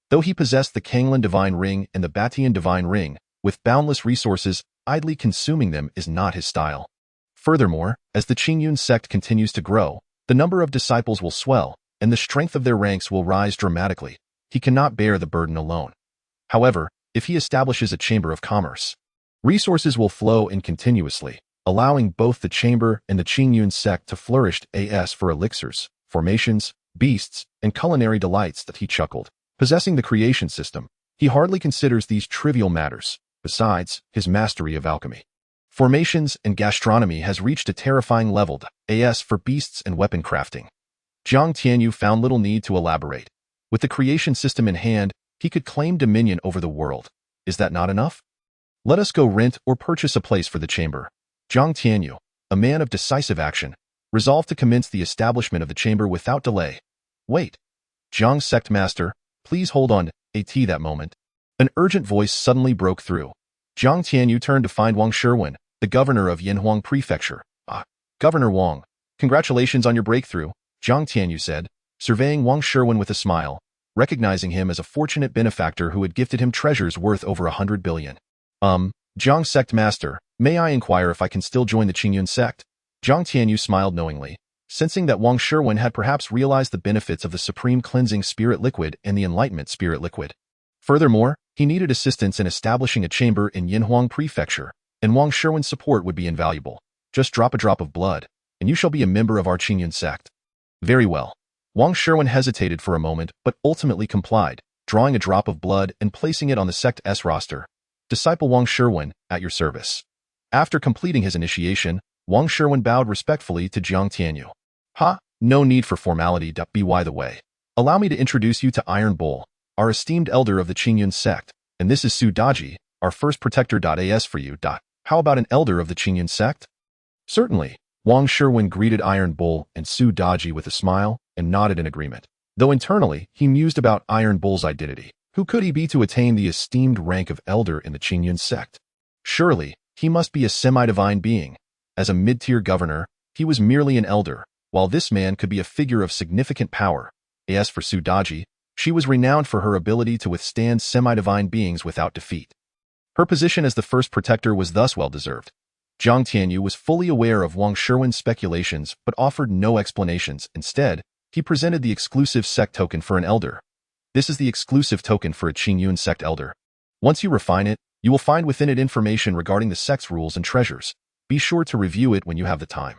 S1: Though he possessed the Kanglan Divine Ring and the Batian Divine Ring, with boundless resources, idly consuming them is not his style. Furthermore, as the Qingyun Sect continues to grow, the number of disciples will swell, and the strength of their ranks will rise dramatically. He cannot bear the burden alone. However, if he establishes a chamber of commerce, resources will flow in continuously, allowing both the chamber and the Qingyun Sect to flourish as for elixirs, formations, beasts, and culinary delights. That he chuckled. Possessing the creation system, he hardly considers these trivial matters. Besides, his mastery of alchemy, formations, and gastronomy has reached a terrifying level as for beasts and weapon crafting. Jiang Tianyu found little need to elaborate. With the creation system in hand, he could claim dominion over the world. Is that not enough? Let us go rent or purchase a place for the chamber. Jiang Tianyu, a man of decisive action, resolved to commence the establishment of the chamber without delay. Wait. Jiang Sect Master, please hold on. That moment, an urgent voice suddenly broke through. Jiang Tianyu turned to find Wang Sherwin, the governor of Yanhuang Prefecture. Governor Wang, congratulations on your breakthrough, Jiang Tianyu said, surveying Wang Sherwin with a smile, recognizing him as a fortunate benefactor who had gifted him treasures worth over 100 billion. Jiang Sect Master, may I inquire if I can still join the Qingyun Sect? Jiang Tianyu smiled knowingly, sensing that Wang Sherwin had perhaps realized the benefits of the Supreme Cleansing Spirit Liquid and the Enlightenment Spirit Liquid. Furthermore, he needed assistance in establishing a chamber in Yanhuang Prefecture, and Wang Sherwin's support would be invaluable. Just drop a drop of blood, and you shall be a member of our Qingyun Sect. Very well. Wang Sherwin hesitated for a moment, but ultimately complied, drawing a drop of blood and placing it on the Sect's roster. Disciple Wang Sherwin, at your service. After completing his initiation, Wang Sherwin bowed respectfully to Jiang Tianyu. No need for formality. By the way, allow me to introduce you to Iron Bull, our esteemed elder of the Qingyun Sect, and this is Su Daji, our first protector. As for you. How about an elder of the Qingyun Sect? Certainly. Wang Sherwin greeted Iron Bull and Su Daji with a smile and nodded in agreement, though internally he mused about Iron Bull's identity. Who could he be to attain the esteemed rank of elder in the Qingyun Sect? Surely, he must be a semi-divine being. As a mid-tier governor, he was merely an elder, while this man could be a figure of significant power. As for Su Daji, she was renowned for her ability to withstand semi-divine beings without defeat. Her position as the first protector was thus well-deserved. Jiang Tianyu was fully aware of Wang Sherwin's speculations but offered no explanations. Instead, he presented the exclusive sect token for an elder. This is the exclusive token for a Qingyun Sect elder. Once you refine it, you will find within it information regarding the sect's rules and treasures. Be sure to review it when you have the time.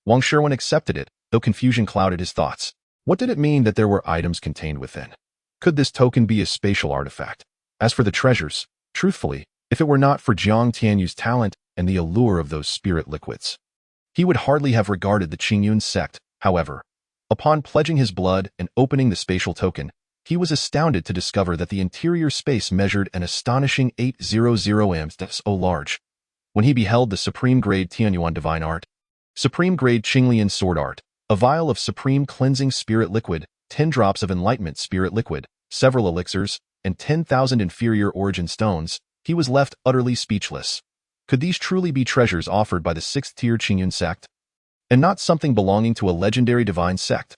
S1: Wang Sherwin accepted it, though confusion clouded his thoughts. What did it mean that there were items contained within? Could this token be a spatial artifact? As for the treasures, truthfully, if it were not for Jiang Tianyu's talent and the allure of those spirit liquids, he would hardly have regarded the Qingyun Sect. However, upon pledging his blood and opening the spatial token, he was astounded to discover that the interior space measured an astonishing 800 ms. That's so large. When he beheld the supreme-grade Tianyuan divine art, supreme-grade Qinglian sword art, a vial of supreme cleansing spirit liquid, 10 drops of enlightenment spirit liquid, several elixirs, and 10,000 inferior origin stones, he was left utterly speechless. Could these truly be treasures offered by the 6th-tier Qingyun Sect? And not something belonging to a legendary divine sect?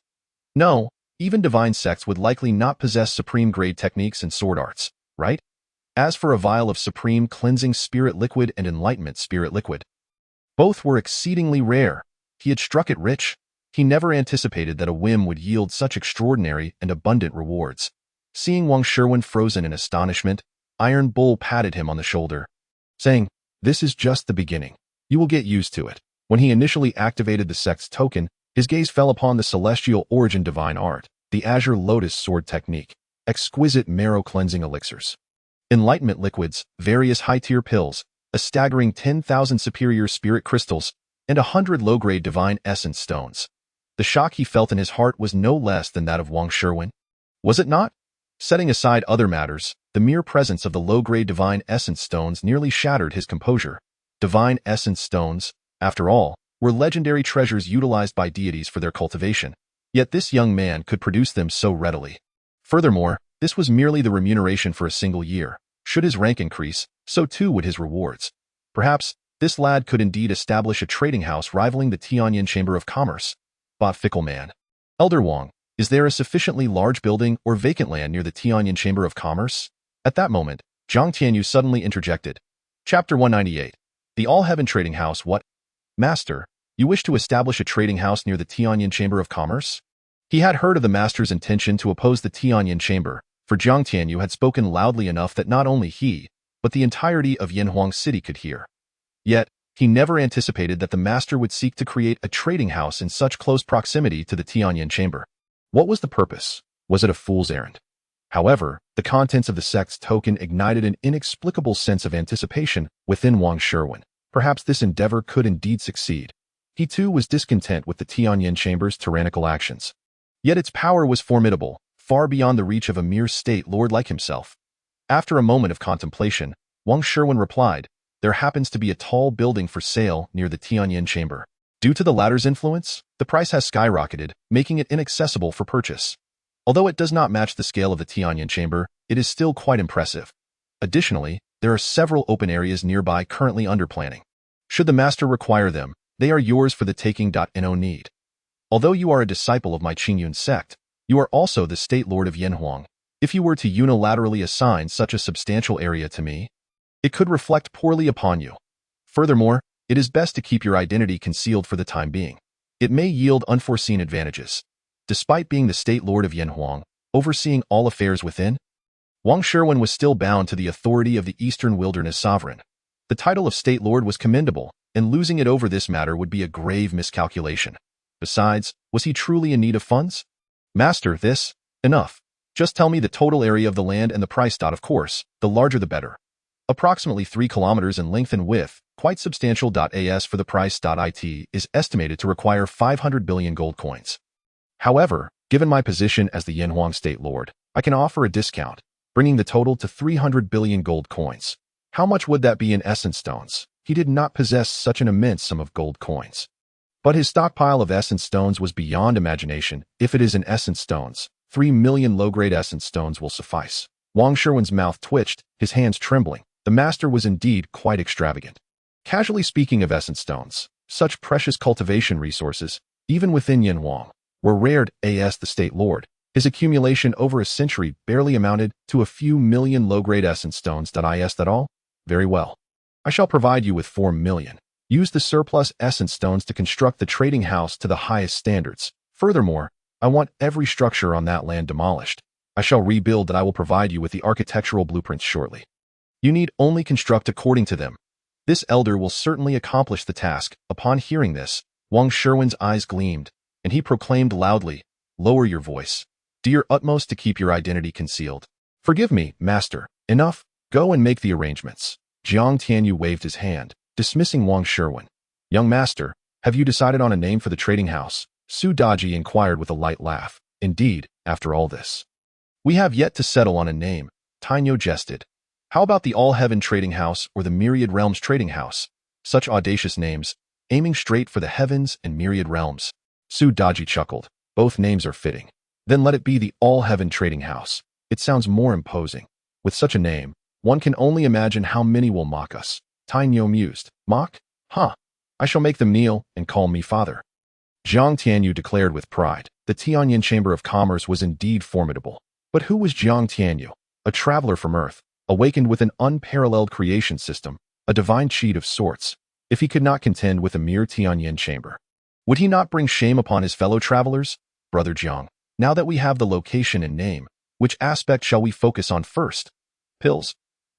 S1: No, even divine sects would likely not possess supreme-grade techniques and sword arts, right? As for a vial of supreme cleansing spirit liquid and enlightenment spirit liquid, both were exceedingly rare. He had struck it rich. He never anticipated that a whim would yield such extraordinary and abundant rewards. Seeing Wang Sherwin frozen in astonishment, Iron Bull patted him on the shoulder, saying, "This is just the beginning. You will get used to it." When he initially activated the sect's token, his gaze fell upon the celestial origin divine art, the azure lotus sword technique, exquisite marrow cleansing elixirs, enlightenment liquids, various high-tier pills, a staggering 10,000 superior spirit crystals, and 100 low-grade divine essence stones. The shock he felt in his heart was no less than that of Wang Sherwin. Was it not? Setting aside other matters, the mere presence of the low-grade divine essence stones nearly shattered his composure. Divine essence stones, after all, were legendary treasures utilized by deities for their cultivation. Yet this young man could produce them so readily. Furthermore, this was merely the remuneration for a single year. Should his rank increase, so too would his rewards. Perhaps, This lad could indeed establish a trading house rivaling the Tianyin Chamber of Commerce. Bought fickle man. Elder Wang, is there a sufficiently large building or vacant land near the Tianyin Chamber of Commerce? At that moment, Zhang Tianyu suddenly interjected. Chapter 198. The All-Heaven Trading House. What? Master, you wish to establish a trading house near the Tianyin Chamber of Commerce? He had heard of the master's intention to oppose the Tianyin Chamber, for Zhang Tianyu had spoken loudly enough that not only he, but the entirety of Yanhuang City could hear. Yet, he never anticipated that the master would seek to create a trading house in such close proximity to the Tianyin Chamber. What was the purpose? Was it a fool's errand? However, the contents of the sect's token ignited an inexplicable sense of anticipation within Wang Sherwin. Perhaps this endeavor could indeed succeed. He too was discontent with the Tianyin Chamber's tyrannical actions. Yet its power was formidable, far beyond the reach of a mere state lord like himself. After a moment of contemplation, Wang Sherwin replied, there happens to be a tall building for sale near the Tianyin Chamber. Due to the latter's influence, the price has skyrocketed, making it inaccessible for purchase. Although it does not match the scale of the Tianyin Chamber, it is still quite impressive. Additionally, there are several open areas nearby currently under planning. Should the master require them, they are yours for the taking. No need. Although you are a disciple of my Qingyun Sect, you are also the state lord of Yanhuang. If you were to unilaterally assign such a substantial area to me, it could reflect poorly upon you. Furthermore, it is best to keep your identity concealed for the time being. It may yield unforeseen advantages. Despite being the state lord of Yanhuang, overseeing all affairs within, Wang Sherwin was still bound to the authority of the Eastern Wilderness Sovereign. The title of state lord was commendable, and losing it over this matter would be a grave miscalculation. Besides, was he truly in need of funds? Master, enough. Just tell me the total area of the land and the price. Of course, the larger the better. Approximately 3 kilometers in length and width, quite substantial. As for the price. It is estimated to require 500 billion gold coins. However, given my position as the Yanhuang State Lord, I can offer a discount, bringing the total to 300 billion gold coins. How much would that be in essence stones? He did not possess such an immense sum of gold coins. But his stockpile of essence stones was beyond imagination. If it is in essence stones, 3 million low-grade essence stones will suffice. Wang Sherwin's mouth twitched, his hands trembling. The master was indeed quite extravagant. Casually speaking of essence stones, such precious cultivation resources, even within Yanhuang, were rare. The state lord, his accumulation over a century barely amounted to a few million low-grade essence stones. Is that all? Very well. I shall provide you with 4 million. Use the surplus essence stones to construct the trading house to the highest standards. Furthermore, I want every structure on that land demolished. I shall rebuild. I will provide you with the architectural blueprints shortly. You need only construct according to them. This elder will certainly accomplish the task. Upon hearing this, Wang Sherwin's eyes gleamed, and he proclaimed loudly, lower your voice. Do your utmost to keep your identity concealed. Forgive me, master. Enough. Go and make the arrangements. Zhang Tianyu waved his hand, dismissing Wang Sherwin. Young master, have you decided on a name for the trading house? Su Daji inquired with a light laugh. Indeed, after all this. We have yet to settle on a name, Tainyo jested. How about the All-Heaven Trading House or the Myriad Realms Trading House? Such audacious names, aiming straight for the heavens and myriad realms. Su Daji chuckled. Both names are fitting. Then let it be the All-Heaven Trading House. It sounds more imposing. With such a name, one can only imagine how many will mock us. Tainyo mused. Mock? Huh. I shall make them kneel and call me father. Zhang Tianyu declared with pride. The Tianyin Chamber of Commerce was indeed formidable. But who was Zhang Tianyu? A traveler from Earth, awakened with an unparalleled creation system, a divine cheat of sorts. If he could not contend with a mere Tianyin Chamber, would he not bring shame upon his fellow travelers? Brother Jiang, now that we have the location and name, which aspect shall we focus on first? Pills?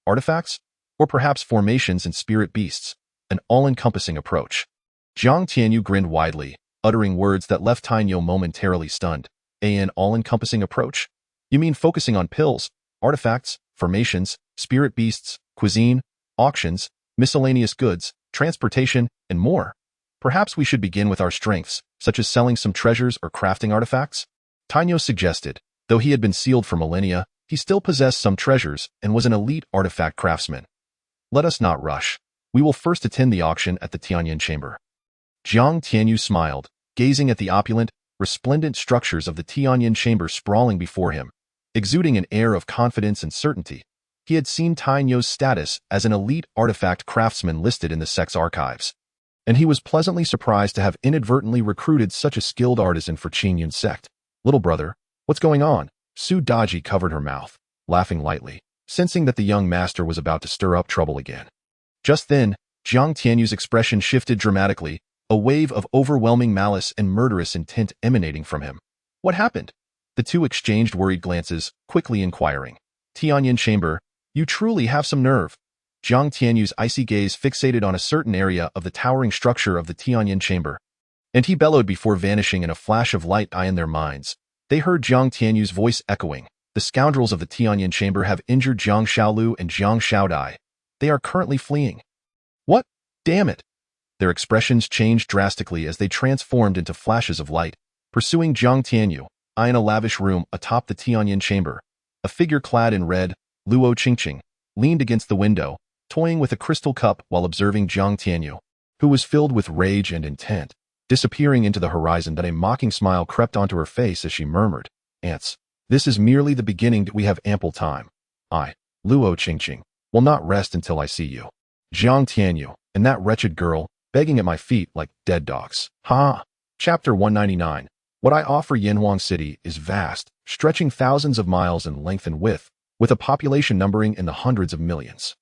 S1: Artifacts? Or perhaps formations and spirit beasts? An all-encompassing approach. Zhang Tianyu grinned widely, uttering words that left Tainyo momentarily stunned. An all-encompassing approach? You mean focusing on pills, artifacts, formations, spirit beasts, cuisine, auctions, miscellaneous goods, transportation, and more? Perhaps we should begin with our strengths, such as selling some treasures or crafting artifacts? Tainyo suggested. Though he had been sealed for millennia, he still possessed some treasures and was an elite artifact craftsman. Let us not rush. We will first attend the auction at the Tianyin Chamber. Zhang Tianyu smiled, gazing at the opulent, resplendent structures of the Tianyin Chamber sprawling before him, exuding an air of confidence and certainty. He had seen Tainyo's status as an elite artifact craftsman listed in the sect's archives, and he was pleasantly surprised to have inadvertently recruited such a skilled artisan for Qingyun Sect. Little brother, what's going on? Su Daji covered her mouth, laughing lightly, sensing that the young master was about to stir up trouble again. Just then, Jiang Tianyu's expression shifted dramatically, a wave of overwhelming malice and murderous intent emanating from him. What happened? The two exchanged worried glances, quickly inquiring. Tianyan Chamber, you truly have some nerve. Jiang Tianyu's icy gaze fixated on a certain area of the towering structure of the Tianyan Chamber, and he bellowed before vanishing in a flash of light in their minds. They heard Jiang Tianyu's voice echoing. The scoundrels of the Tianyan Chamber have injured Jiang Xiaolu and Jiang Xiaodai. They are currently fleeing. What? Damn it! Their expressions changed drastically as they transformed into flashes of light, pursuing Jiang Tianyu. In a lavish room atop the Tianyan Chamber, a figure clad in red, Luo Qingqing, leaned against the window, toying with a crystal cup while observing Jiang Tianyu, who was filled with rage and intent, disappearing into the horizon. That a mocking smile crept onto her face as she murmured, "Ants, this is merely the beginning. We have ample time. I, Luo Qingqing, will not rest until I see you, Jiang Tianyu, and that wretched girl, begging at my feet like dead dogs." Ha! Chapter 199. What I offer Yanhuang City is vast, stretching thousands of miles in length and width, with a population numbering in the hundreds of millions.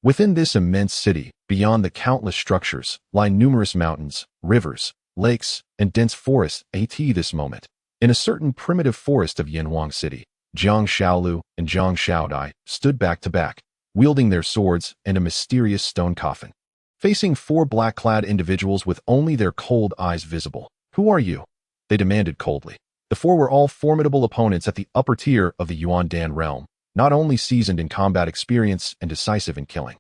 S1: Within this immense city, beyond the countless structures, lie numerous mountains, rivers, lakes, and dense forests. At this moment, in a certain primitive forest of Yanhuang City, Jiang Xiaolu and Jiang Xiaodai stood back to back, wielding their swords and a mysterious stone coffin, facing four black-clad individuals with only their cold eyes visible. "Who are you?" they demanded coldly. The four were all formidable opponents at the upper tier of the Yuan Dan realm, not only seasoned in combat experience and decisive in killing,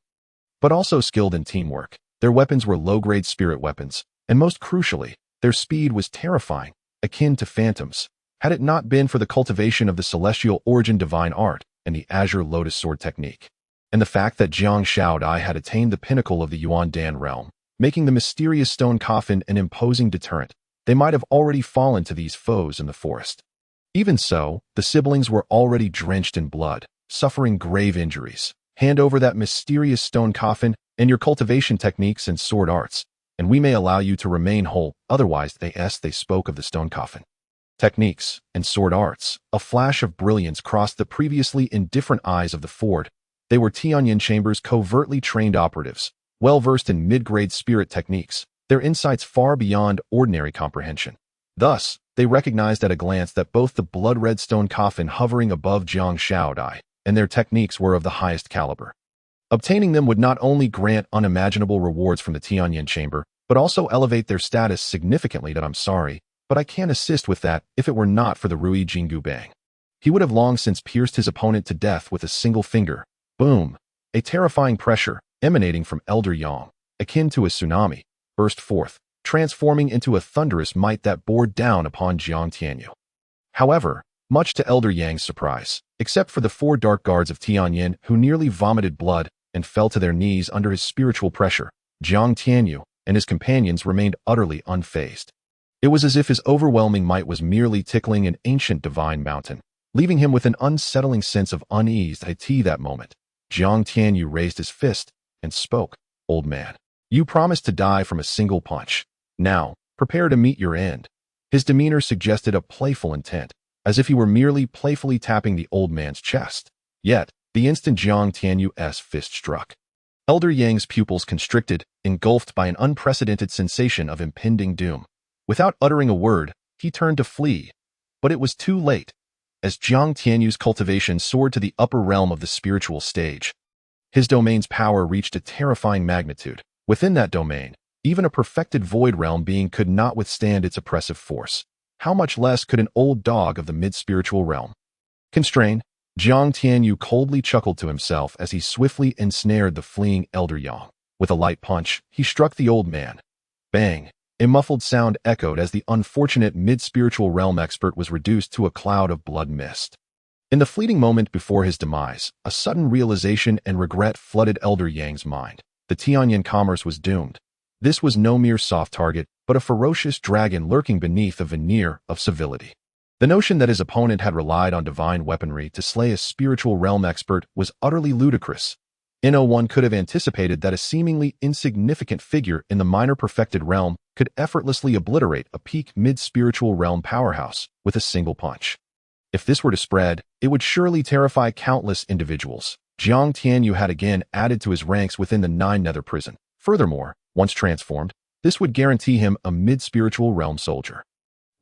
S1: but also skilled in teamwork. Their weapons were low-grade spirit weapons, and most crucially, their speed was terrifying, akin to phantoms. Had it not been for the cultivation of the celestial origin divine art and the azure lotus sword technique, and the fact that Jiang Xiaodai had attained the pinnacle of the Yuan Dan realm, making the mysterious stone coffin an imposing deterrent, they might have already fallen to these foes in the forest. Even so, the siblings were already drenched in blood, suffering grave injuries. "Hand over that mysterious stone coffin and your cultivation techniques and sword arts, and we may allow you to remain whole. Otherwise," they spoke of the stone coffin. Techniques and sword arts. A flash of brilliance crossed the previously indifferent eyes of the Ford. They were Tianyan Chamber's covertly trained operatives, well-versed in mid-grade spirit techniques, their insights far beyond ordinary comprehension. Thus, they recognized at a glance that both the blood-red stone coffin hovering above Jiang Xiaodai and their techniques were of the highest caliber. Obtaining them would not only grant unimaginable rewards from the Tianyan Chamber, but also elevate their status significantly. "That I'm sorry, but I can't assist with that. If it were not for the Ruyi Jingu bang, he would have long since pierced his opponent to death with a single finger." Boom! A terrifying pressure, emanating from Elder Yang, akin to a tsunami, burst forth, transforming into a thunderous might that bore down upon Jiang Tianyu. However, much to Elder Yang's surprise, except for the four dark guards of Tianyan who nearly vomited blood and fell to their knees under his spiritual pressure, Jiang Tianyu and his companions remained utterly unfazed. It was as if his overwhelming might was merely tickling an ancient divine mountain, leaving him with an unsettling sense of unease. At that moment, Jiang Tianyu raised his fist and spoke. "Old man, you promised to die from a single punch. Now, prepare to meet your end." His demeanor suggested a playful intent, as if he were merely playfully tapping the old man's chest. Yet, the instant Jiang Tianyu's fist struck, Elder Yang's pupils constricted, engulfed by an unprecedented sensation of impending doom. Without uttering a word, he turned to flee. But it was too late, as Jiang Tianyu's cultivation soared to the upper realm of the spiritual stage. His domain's power reached a terrifying magnitude. Within that domain, even a perfected void realm being could not withstand its oppressive force. How much less could an old dog of the mid-spiritual realm? Constrained, Jiang Tianyu coldly chuckled to himself as he swiftly ensnared the fleeing Elder Yang. With a light punch, he struck the old man. Bang! A muffled sound echoed as the unfortunate mid-spiritual realm expert was reduced to a cloud of blood mist. In the fleeting moment before his demise, a sudden realization and regret flooded Elder Yang's mind. The Tianyan commerce was doomed. This was no mere soft target, but a ferocious dragon lurking beneath a veneer of civility. The notion that his opponent had relied on divine weaponry to slay a spiritual realm expert was utterly ludicrous. No one could have anticipated that a seemingly insignificant figure in the minor perfected realm could effortlessly obliterate a peak mid-spiritual realm powerhouse with a single punch. If this were to spread, it would surely terrify countless individuals. Jiang Tianyu had again added to his ranks within the Nine Nether prison. Furthermore, once transformed, this would guarantee him a mid-spiritual realm soldier.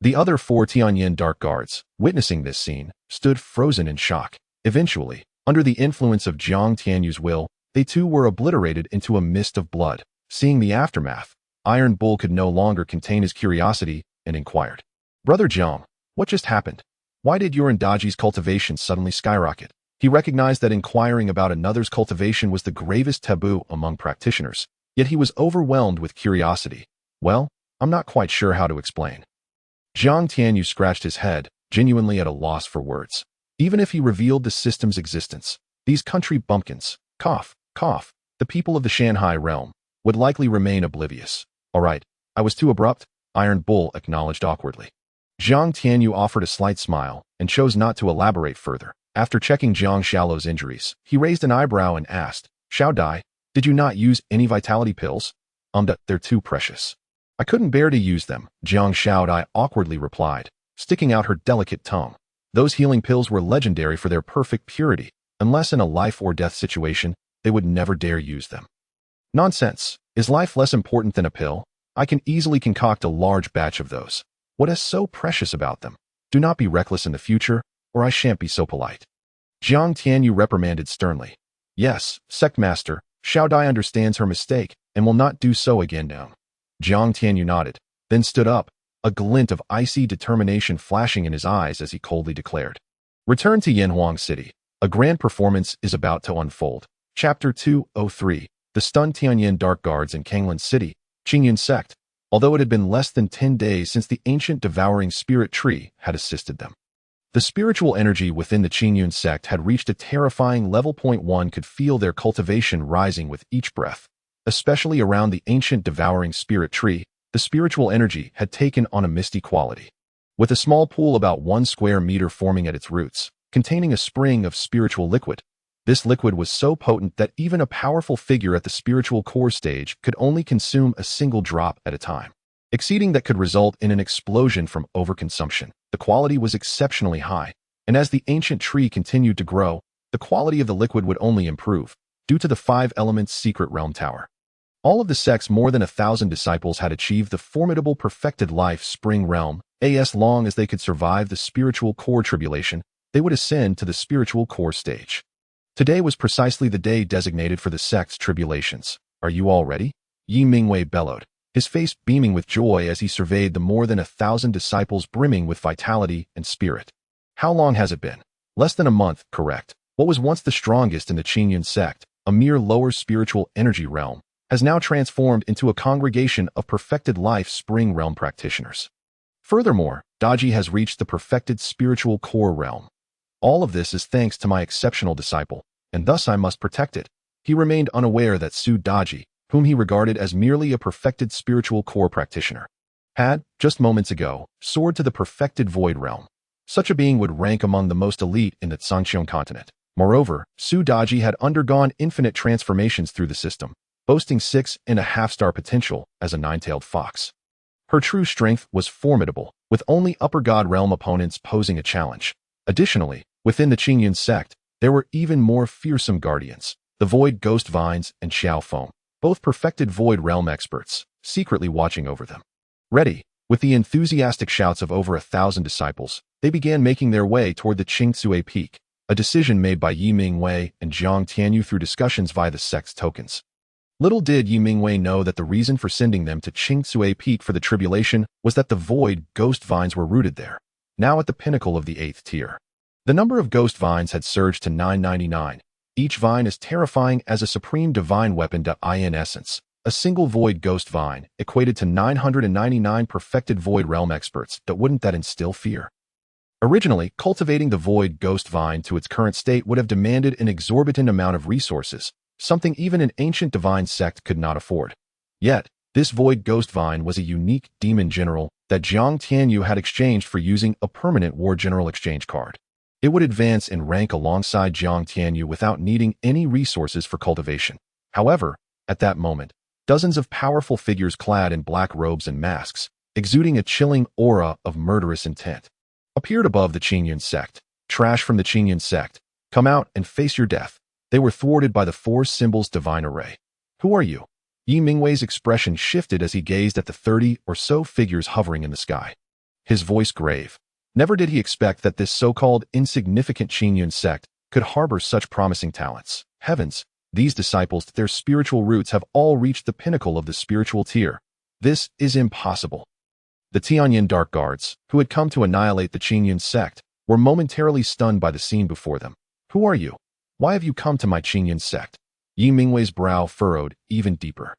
S1: The other 4 Tianyin Dark Guards, witnessing this scene, stood frozen in shock. Eventually, under the influence of Jiang Tianyu's will, they too were obliterated into a mist of blood. Seeing the aftermath, Iron Bull could no longer contain his curiosity and inquired, "Brother Jiang, what just happened? Why did your and Daji's cultivation suddenly skyrocket?" He recognized that inquiring about another's cultivation was the gravest taboo among practitioners, yet he was overwhelmed with curiosity. "Well, I'm not quite sure how to explain." Jiang Tianyu scratched his head, genuinely at a loss for words. Even if he revealed the system's existence, these country bumpkins, cough, the people of the Shanghai realm, would likely remain oblivious. "All right, I was too abrupt," Iron Bull acknowledged awkwardly. Jiang Tianyu offered a slight smile and chose not to elaborate further. After checking Jiang Xiaolo's injuries, he raised an eyebrow and asked, "Xiao Dai, did you not use any vitality pills?" They're too precious. "I couldn't bear to use them," Jiang Xiaodai awkwardly replied, sticking out her delicate tongue. Those healing pills were legendary for their perfect purity. Unless in a life-or-death situation, they would never dare use them. "Nonsense. Is life less important than a pill? I can easily concoct a large batch of those. What is so precious about them? Do not be reckless in the future, or I shan't be so polite." Jiang Tianyu reprimanded sternly. "Yes, Sect Master, Xiao Dai understands her mistake and will not do so again now." Jiang Tianyu nodded, then stood up, a glint of icy determination flashing in his eyes as he coldly declared, "Return to Yanhuang City. A grand performance is about to unfold." Chapter 203. The stunned Tianyin Dark Guards in Qinglan City, Qingyun Sect, although it had been less than 10 days since the ancient devouring spirit tree had assisted them. The spiritual energy within the Qingyun Sect had reached a terrifying level. One could feel their cultivation rising with each breath. Especially around the ancient devouring spirit tree, the spiritual energy had taken on a misty quality. With a small pool about 1 square meter forming at its roots, containing a spring of spiritual liquid, this liquid was so potent that even a powerful figure at the spiritual core stage could only consume a single drop at a time. Exceeding that could result in an explosion from overconsumption. The quality was exceptionally high, and as the ancient tree continued to grow, the quality of the liquid would only improve, due to the 5 elements secret realm tower. All of the sect's more than 1,000 disciples had achieved the formidable perfected life spring realm. As long as they could survive the spiritual core tribulation, they would ascend to the spiritual core stage. Today was precisely the day designated for the sect's tribulations. "Are you all ready?" Yi Mingwei bellowed, his face beaming with joy as he surveyed the more than 1,000 disciples brimming with vitality and spirit. "How long has it been?" "Less than a month, correct. What was once the strongest in the Qingyun Sect, a mere lower spiritual energy realm, has now transformed into a congregation of perfected life spring realm practitioners. Furthermore, Daji has reached the perfected spiritual core realm. All of this is thanks to my exceptional disciple, and thus I must protect it." He remained unaware that Su Daji, whom he regarded as merely a perfected spiritual core practitioner, had, just moments ago, soared to the perfected void realm. Such a being would rank among the most elite in the Zhangqiang continent. Moreover, Su Daji had undergone infinite transformations through the system, boasting 6.5-star potential as a 9-tailed fox. Her true strength was formidable, with only upper god realm opponents posing a challenge. Additionally, within the Qingyun Sect, there were even more fearsome guardians, the Void Ghost Vines and Xiao Feng, both perfected void realm experts, secretly watching over them. Ready, with the enthusiastic shouts of over 1,000 disciples, they began making their way toward the Qingshi Peak, a decision made by Yi Mingwei and Jiang Tianyu through discussions via the sect's tokens. Little did Yi Mingwei know that the reason for sending them to Qingshi Peak for the tribulation was that the void ghost vines were rooted there, now at the pinnacle of the 8th tier. The number of ghost vines had surged to 999, each vine as terrifying as a supreme divine weapon. In essence, a single void ghost vine equated to 999 perfected void realm experts. Wouldn't that instill fear? Originally, cultivating the void ghost vine to its current state would have demanded an exorbitant amount of resources, something even an ancient divine sect could not afford. Yet, This void ghost vine was a unique demon general that Jiang Tianyu had exchanged for using a permanent war general exchange card. It would advance in rank alongside Jiang Tianyu without needing any resources for cultivation. However, at that moment, dozens of powerful figures clad in black robes and masks, exuding a chilling aura of murderous intent, appeared above the Qingyun Sect. Trash from the Qingyun Sect. Come out and face your death. They were thwarted by the four symbols divine array. Who are you? Yi Mingwei's expression shifted as he gazed at the 30 or so figures hovering in the sky. His voice grave. Never did he expect that this so-called insignificant Qingyun Sect could harbor such promising talents. Heavens, these disciples, their spiritual roots have all reached the pinnacle of the spiritual tier. This is impossible. The Tianyin Dark Guards, who had come to annihilate the Qingyun Sect, were momentarily stunned by the scene before them. Who are you? Why have you come to my Qingyun Sect? Yi Mingwei's brow furrowed even deeper.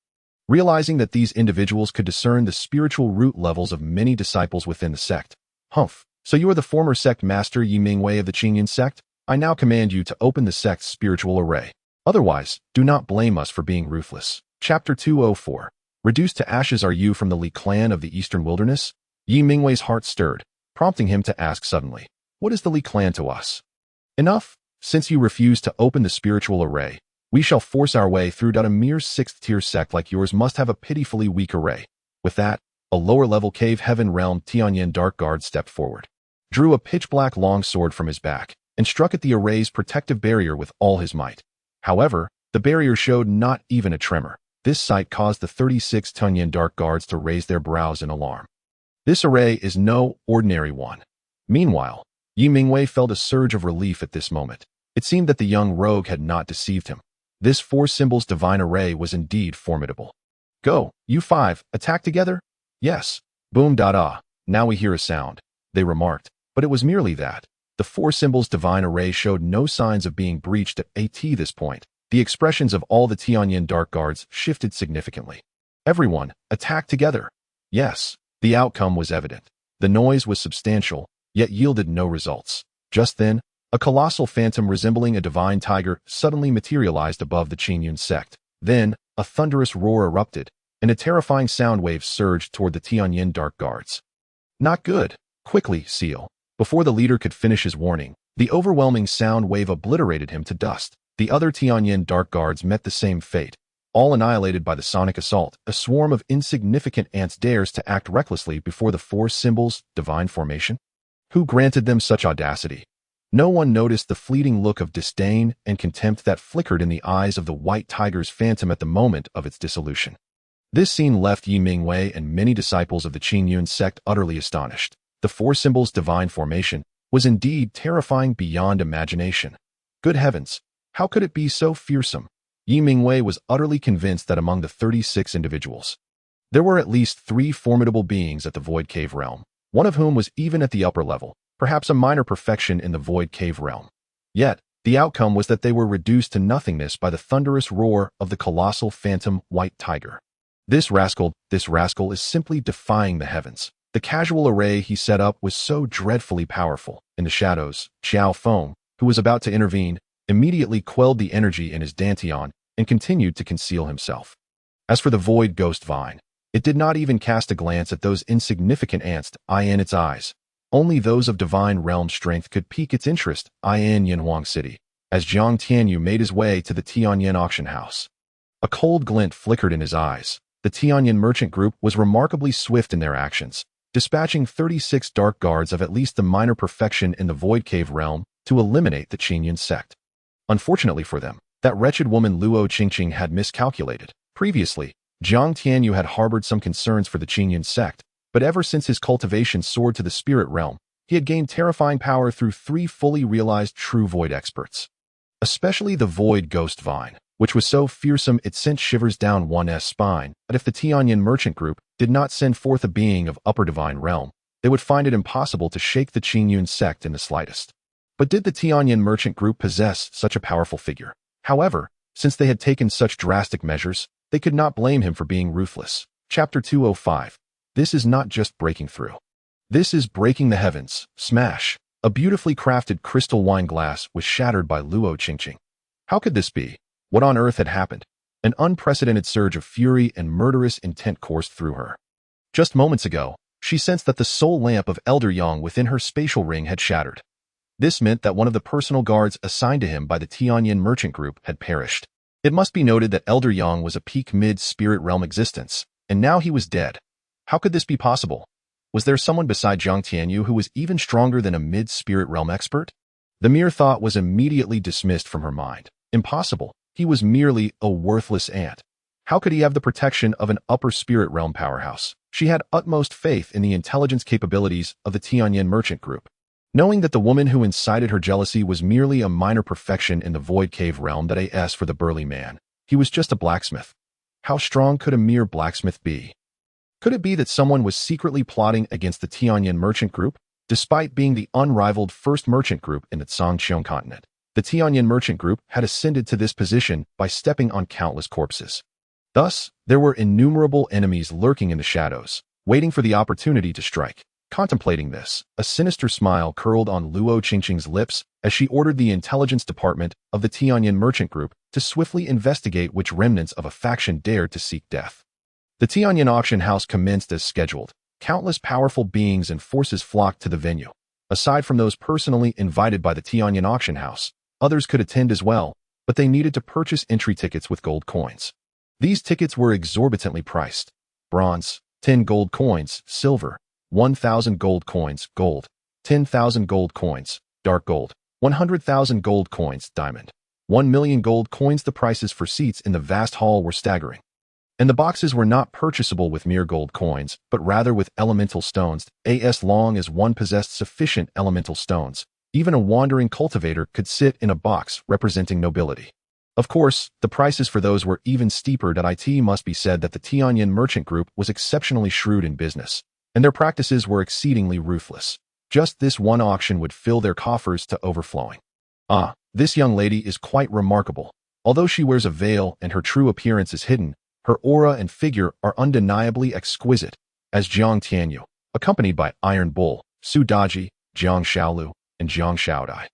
S1: Realizing that these individuals could discern the spiritual root levels of many disciples within the sect. Humph, so you are the former sect master Yi Mingwei of the Qingyun Sect? I now command you to open the sect's spiritual array. Otherwise, do not blame us for being ruthless. Chapter 204. Reduced to ashes are you from the Li Clan of the Eastern Wilderness? Yi Mingwei's heart stirred, prompting him to ask suddenly, what is the Li Clan to us? Enough. Since you refuse to open the spiritual array, we shall force our way through. A mere 6th-tier sect like yours must have a pitifully weak array. With that, a lower-level cave heaven realm Tianyin Dark Guard stepped forward, drew a pitch-black long sword from his back, and struck at the array's protective barrier with all his might. However, the barrier showed not even a tremor. This sight caused the 36 Tianyin Dark Guards to raise their brows in alarm. This array is no ordinary one. Meanwhile, Yi Mingwei felt a surge of relief at this moment. It seemed that the young rogue had not deceived him. This four symbols divine array was indeed formidable. Go, you five, attack together? Yes. Boom da-da. Now we hear a sound, they remarked, but it was merely that. The four symbols divine array showed no signs of being breached at this point. The expressions of all the Tianyin Dark Guards shifted significantly. Everyone, attack together. Yes. The outcome was evident. The noise was substantial, yet yielded no results. Just then, a colossal phantom resembling a divine tiger suddenly materialized above the Qingyun Sect. Then, a thunderous roar erupted, and a terrifying sound wave surged toward the Tianyin Dark Guards. Not good. Quickly, Seal. Before the leader could finish his warning, the overwhelming sound wave obliterated him to dust. The other Tianyin Dark Guards met the same fate. All annihilated by the sonic assault, a swarm of insignificant ants dares to act recklessly before the four symbols' divine formation? Who granted them such audacity? No one noticed the fleeting look of disdain and contempt that flickered in the eyes of the white tiger's phantom at the moment of its dissolution. This scene left Yi Mingwei and many disciples of the Qingyun Sect utterly astonished. The four symbols' divine formation was indeed terrifying beyond imagination. Good heavens, how could it be so fearsome? Yi Mingwei was utterly convinced that among the 36 individuals, there were at least 3 formidable beings at the Void Cave realm, one of whom was even at the upper level, perhaps a minor perfection in the Void Cave realm. Yet, the outcome was that they were reduced to nothingness by the thunderous roar of the colossal phantom white tiger. This rascal is simply defying the heavens. The casual array he set up was so dreadfully powerful. In the shadows, Xiao Feng, who was about to intervene, immediately quelled the energy in his dantian and continued to conceal himself. As for the void ghost vine, it did not even cast a glance at those insignificant ants in its eyes. Only those of divine realm strength could pique its interest in Yanhuang City, as Jiang Tianyu made his way to the Tianyin auction house. A cold glint flickered in his eyes. The Tianyin merchant group was remarkably swift in their actions, dispatching 36 dark guards of at least the minor perfection in the Void Cave realm to eliminate the Qingyun Sect. Unfortunately for them, that wretched woman Luo Qingqing had miscalculated. Previously, Jiang Tianyu had harbored some concerns for the Qingyun Sect, but ever since his cultivation soared to the spirit realm, he had gained terrifying power through 3 fully realized true void experts. Especially the void ghost vine, which was so fearsome it sent shivers down one's spine, but if the Tianyin merchant group did not send forth a being of upper divine realm, they would find it impossible to shake the Qingyun Sect in the slightest. But did the Tianyin merchant group possess such a powerful figure? However, since they had taken such drastic measures, they could not blame him for being ruthless. Chapter 205. This is not just breaking through. This is breaking the heavens. Smash. A beautifully crafted crystal wine glass was shattered by Luo Qingqing. How could this be? What on earth had happened? An unprecedented surge of fury and murderous intent coursed through her. Just moments ago, she sensed that the soul lamp of Elder Yang within her spatial ring had shattered. This meant that one of the personal guards assigned to him by the Tianyan merchant group had perished. It must be noted that Elder Yang was a peak mid-spirit realm existence, and now he was dead. How could this be possible? Was there someone beside Jiang Tianyu who was even stronger than a mid-spirit realm expert? The mere thought was immediately dismissed from her mind. Impossible. He was merely a worthless ant. How could he have the protection of an upper spirit realm powerhouse? She had utmost faith in the intelligence capabilities of the Tianyan merchant group. Knowing that the woman who incited her jealousy was merely a minor perfection in the void cave realm that AS for the burly man, he was just a blacksmith. How strong could a mere blacksmith be? Could it be that someone was secretly plotting against the Tianyan merchant group? Despite being the unrivaled first merchant group in the Zhangqiang continent, the Tianyan merchant group had ascended to this position by stepping on countless corpses. Thus, there were innumerable enemies lurking in the shadows, waiting for the opportunity to strike. Contemplating this, a sinister smile curled on Luo Qingqing's lips as she ordered the intelligence department of the Tianyan merchant group to swiftly investigate which remnants of a faction dared to seek death. The Tianyan auction house commenced as scheduled. Countless powerful beings and forces flocked to the venue. Aside from those personally invited by the Tianyan auction house, others could attend as well, but they needed to purchase entry tickets with gold coins. These tickets were exorbitantly priced. Bronze, 10 gold coins, silver, 1,000 gold coins, gold, 10,000 gold coins, dark gold, 100,000 gold coins, diamond, 1 million gold coins. The prices for seats in the vast hall were staggering. And the boxes were not purchasable with mere gold coins, but rather with elemental stones. As long as one possessed sufficient elemental stones, even a wandering cultivator could sit in a box representing nobility. Of course, the prices for those were even steeper. It must be said that the Tianyan merchant group was exceptionally shrewd in business, and their practices were exceedingly ruthless. Just this one auction would fill their coffers to overflowing. Ah, this young lady is quite remarkable. Although she wears a veil and her true appearance is hidden, her aura and figure are undeniably exquisite, as Jiang Tianyu, accompanied by Iron Bull, Su Daji, Jiang Shaolu, and Jiang Shaodai,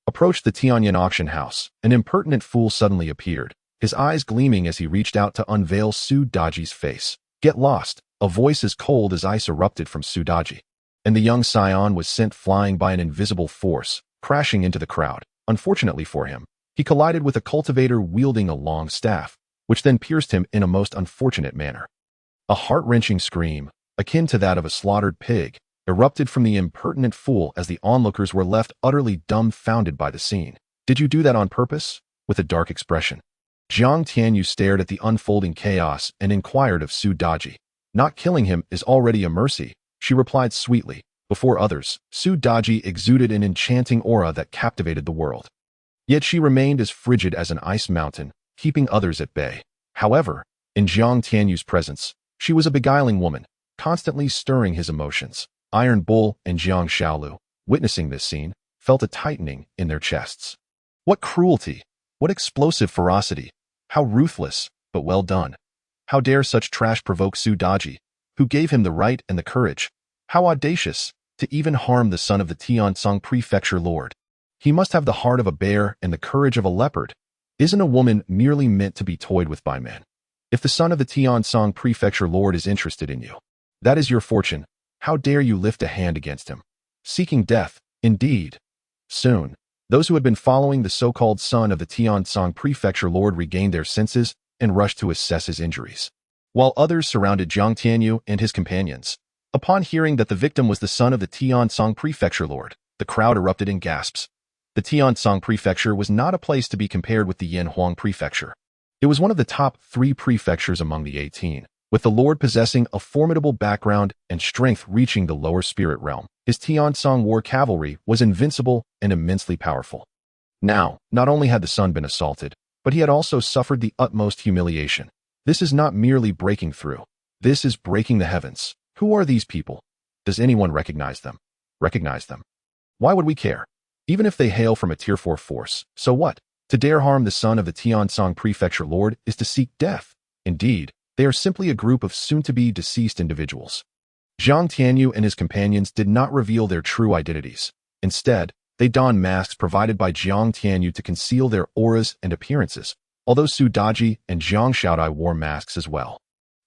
S1: approached the Tianyan auction house. An impertinent fool suddenly appeared, his eyes gleaming as he reached out to unveil Su Daji's face. Get lost! A voice as cold as ice erupted from Su Daji, and the young scion was sent flying by an invisible force, crashing into the crowd. Unfortunately for him, he collided with a cultivator wielding a long staff, which then pierced him in a most unfortunate manner. A heart-wrenching scream, akin to that of a slaughtered pig, erupted from the impertinent fool as the onlookers were left utterly dumbfounded by the scene. Did you do that on purpose? With a dark expression, Jiang Tianyu stared at the unfolding chaos and inquired of Su Daji. Not killing him is already a mercy, she replied sweetly. Before others, Su Daji exuded an enchanting aura that captivated the world. Yet she remained as frigid as an ice mountain, keeping others at bay. However, in Jiang Tianyu's presence, she was a beguiling woman, constantly stirring his emotions. Iron Bull and Jiang Shaolu, witnessing this scene, felt a tightening in their chests. What cruelty! What explosive ferocity! How ruthless, but well done. How dare such trash provoke Su Daji, who gave him the right and the courage? How audacious, to even harm the son of the Tiansong prefecture lord. He must have the heart of a bear and the courage of a leopard. Isn't a woman merely meant to be toyed with by men? If the son of the Tiansong prefecture lord is interested in you, that is your fortune. How dare you lift a hand against him? Seeking death, indeed. Soon, those who had been following the so-called son of the Tiansong prefecture lord regained their senses and rushed to assess his injuries, while others surrounded Jiang Tianyu and his companions. Upon hearing that the victim was the son of the Tiansong prefecture lord, the crowd erupted in gasps. The Tiansong prefecture was not a place to be compared with the Yanhuang prefecture. It was one of the top 3 prefectures among the 18, with the lord possessing a formidable background and strength reaching the lower spirit realm. His Tiansong war cavalry was invincible and immensely powerful. Now, not only had the son been assaulted, but he had also suffered the utmost humiliation. This is not merely breaking through. This is breaking the heavens. Who are these people? Does anyone recognize them? Recognize them? Why would we care? Even if they hail from a tier 4 force, so what? To dare harm the son of the Tiansong prefecture lord is to seek death. Indeed, they are simply a group of soon-to-be deceased individuals. Jiang Tianyu and his companions did not reveal their true identities. Instead, they donned masks provided by Jiang Tianyu to conceal their auras and appearances. although Su Daji and Jiang Shaodai wore masks as well.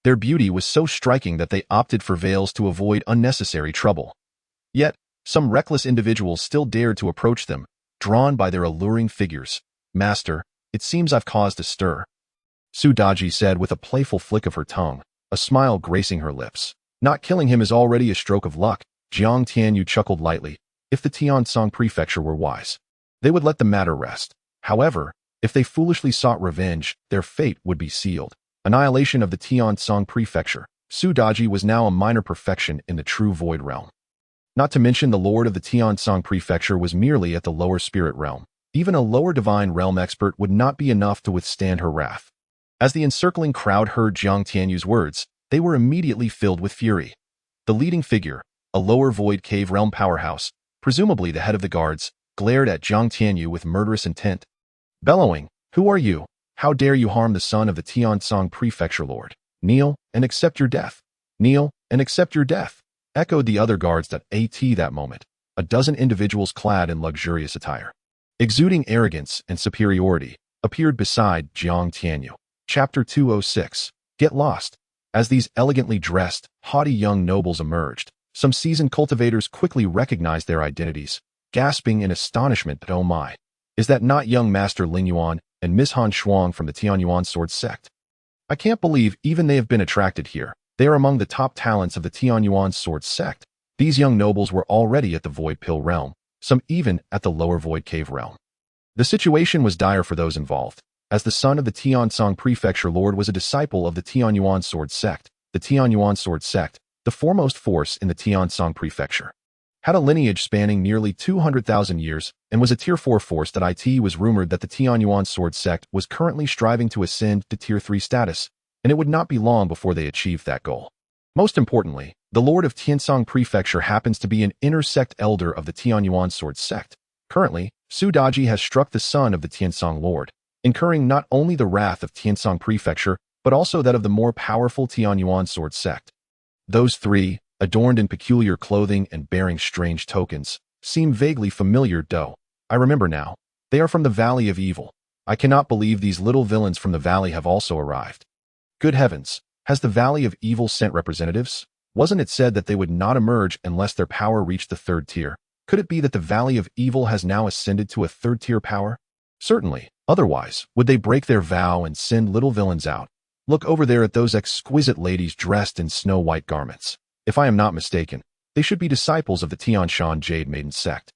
S1: Their beauty was so striking that they opted for veils to avoid unnecessary trouble. Yet, some reckless individuals still dared to approach them, drawn by their alluring figures. "Master, it seems I've caused a stir," Su Daji said with a playful flick of her tongue, a smile gracing her lips. "Not killing him is already a stroke of luck," Jiang Tianyu chuckled lightly. "If the Tiansong Prefecture were wise, they would let the matter rest. However, if they foolishly sought revenge, their fate would be sealed." Annihilation of the Tiansong Prefecture. Su Daji was now a minor perfection in the true Void Realm. Not to mention the Lord of the Tiansong Prefecture was merely at the lower spirit realm. Even a lower divine realm expert would not be enough to withstand her wrath. As the encircling crowd heard Jiang Tianyu's words, they were immediately filled with fury. The leading figure, a lower void cave realm powerhouse, presumably the head of the guards, glared at Jiang Tianyu with murderous intent. Bellowing, "Who are you? How dare you harm the son of the Tiansong Prefecture Lord? Kneel and accept your death. Kneel and accept your death," echoed the other guards at that moment, a dozen individuals clad in luxurious attire, exuding arrogance and superiority, appeared beside Jiang Tianyu. Chapter 206. Get Lost. As these elegantly dressed, haughty young nobles emerged, some seasoned cultivators quickly recognized their identities, gasping in astonishment that, "Oh my, is that not young Master Ling Yuan and Miss Han Shuang from the Tianyuan Sword Sect? I can't believe even they have been attracted here. They are among the top talents of the Tianyuan Sword Sect." These young nobles were already at the Void Pill realm, some even at the lower Void Cave realm. The situation was dire for those involved, as the son of the Tiansong Prefecture Lord was a disciple of the Tianyuan Sword Sect. The Tianyuan Sword Sect, the foremost force in the Tiansong Prefecture, had a lineage spanning nearly 200,000 years and was a Tier 4 force that it was rumored that the Tianyuan Sword Sect was currently striving to ascend to Tier 3 status, and it would not be long before they achieved that goal. Most importantly, the Lord of Tiansong Prefecture happens to be an inner sect elder of the Tianyuan Sword Sect. Currently, Su Daji has struck the son of the Tiansong Lord, incurring not only the wrath of Tiansong Prefecture, but also that of the more powerful Tianyuan Sword Sect. Those three, adorned in peculiar clothing and bearing strange tokens, seem vaguely familiar, though. I remember now. They are from the Valley of Evil. I cannot believe these little villains from the valley have also arrived. Good heavens, has the Valley of Evil sent representatives? Wasn't it said that they would not emerge unless their power reached the 3rd tier? Could it be that the Valley of Evil has now ascended to a 3rd tier power? Certainly, otherwise, would they break their vow and send little villains out? Look over there at those exquisite ladies dressed in snow-white garments. If I am not mistaken, they should be disciples of the Tianshan Jade Maiden Sect.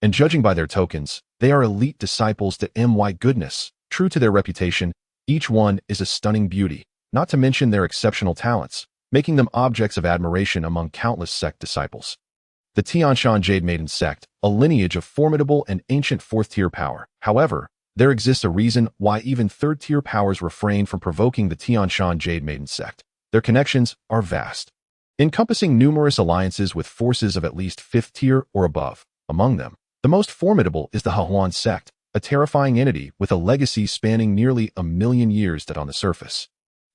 S1: And judging by their tokens, they are elite disciples to my goodness. True to their reputation, each one is a stunning beauty, not to mention their exceptional talents, making them objects of admiration among countless sect disciples. The Tianshan Jade Maiden Sect, a lineage of formidable and ancient 4th-tier power. However, there exists a reason why even 3rd-tier powers refrain from provoking the Tianshan Jade Maiden Sect. Their connections are vast, encompassing numerous alliances with forces of at least 5th tier or above. Among them, the most formidable is the Hahuan Sect, a terrifying entity with a legacy spanning nearly 1,000,000 years that on the surface,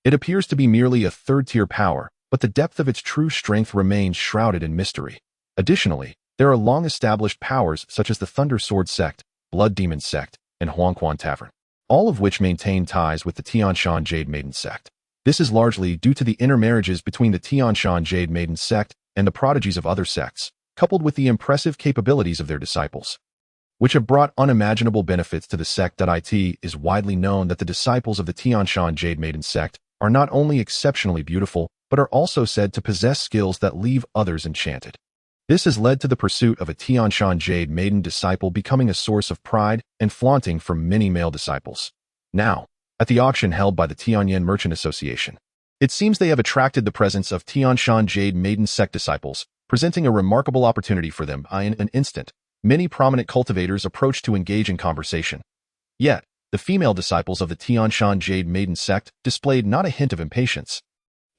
S1: it appears to be merely a 3rd-tier power, but the depth of its true strength remains shrouded in mystery. Additionally, there are long-established powers such as the Thunder Sword Sect, Blood Demon Sect, and Huangquan Tavern, all of which maintain ties with the Tianshan Jade Maiden Sect. This is largely due to the intermarriages between the Tianshan Jade Maiden Sect and the prodigies of other sects, coupled with the impressive capabilities of their disciples, which have brought unimaginable benefits to the sect. It is widely known that the disciples of the Tianshan Jade Maiden Sect are not only exceptionally beautiful, but are also said to possess skills that leave others enchanted. This has led to the pursuit of a Tianshan Jade Maiden disciple becoming a source of pride and flaunting for many male disciples. Now, at the auction held by the Tianyan Merchant Association, it seems they have attracted the presence of Tianshan Jade Maiden Sect disciples, presenting a remarkable opportunity for them. In an instant, many prominent cultivators approached to engage in conversation. Yet, the female disciples of the Tianshan Jade Maiden Sect displayed not a hint of impatience,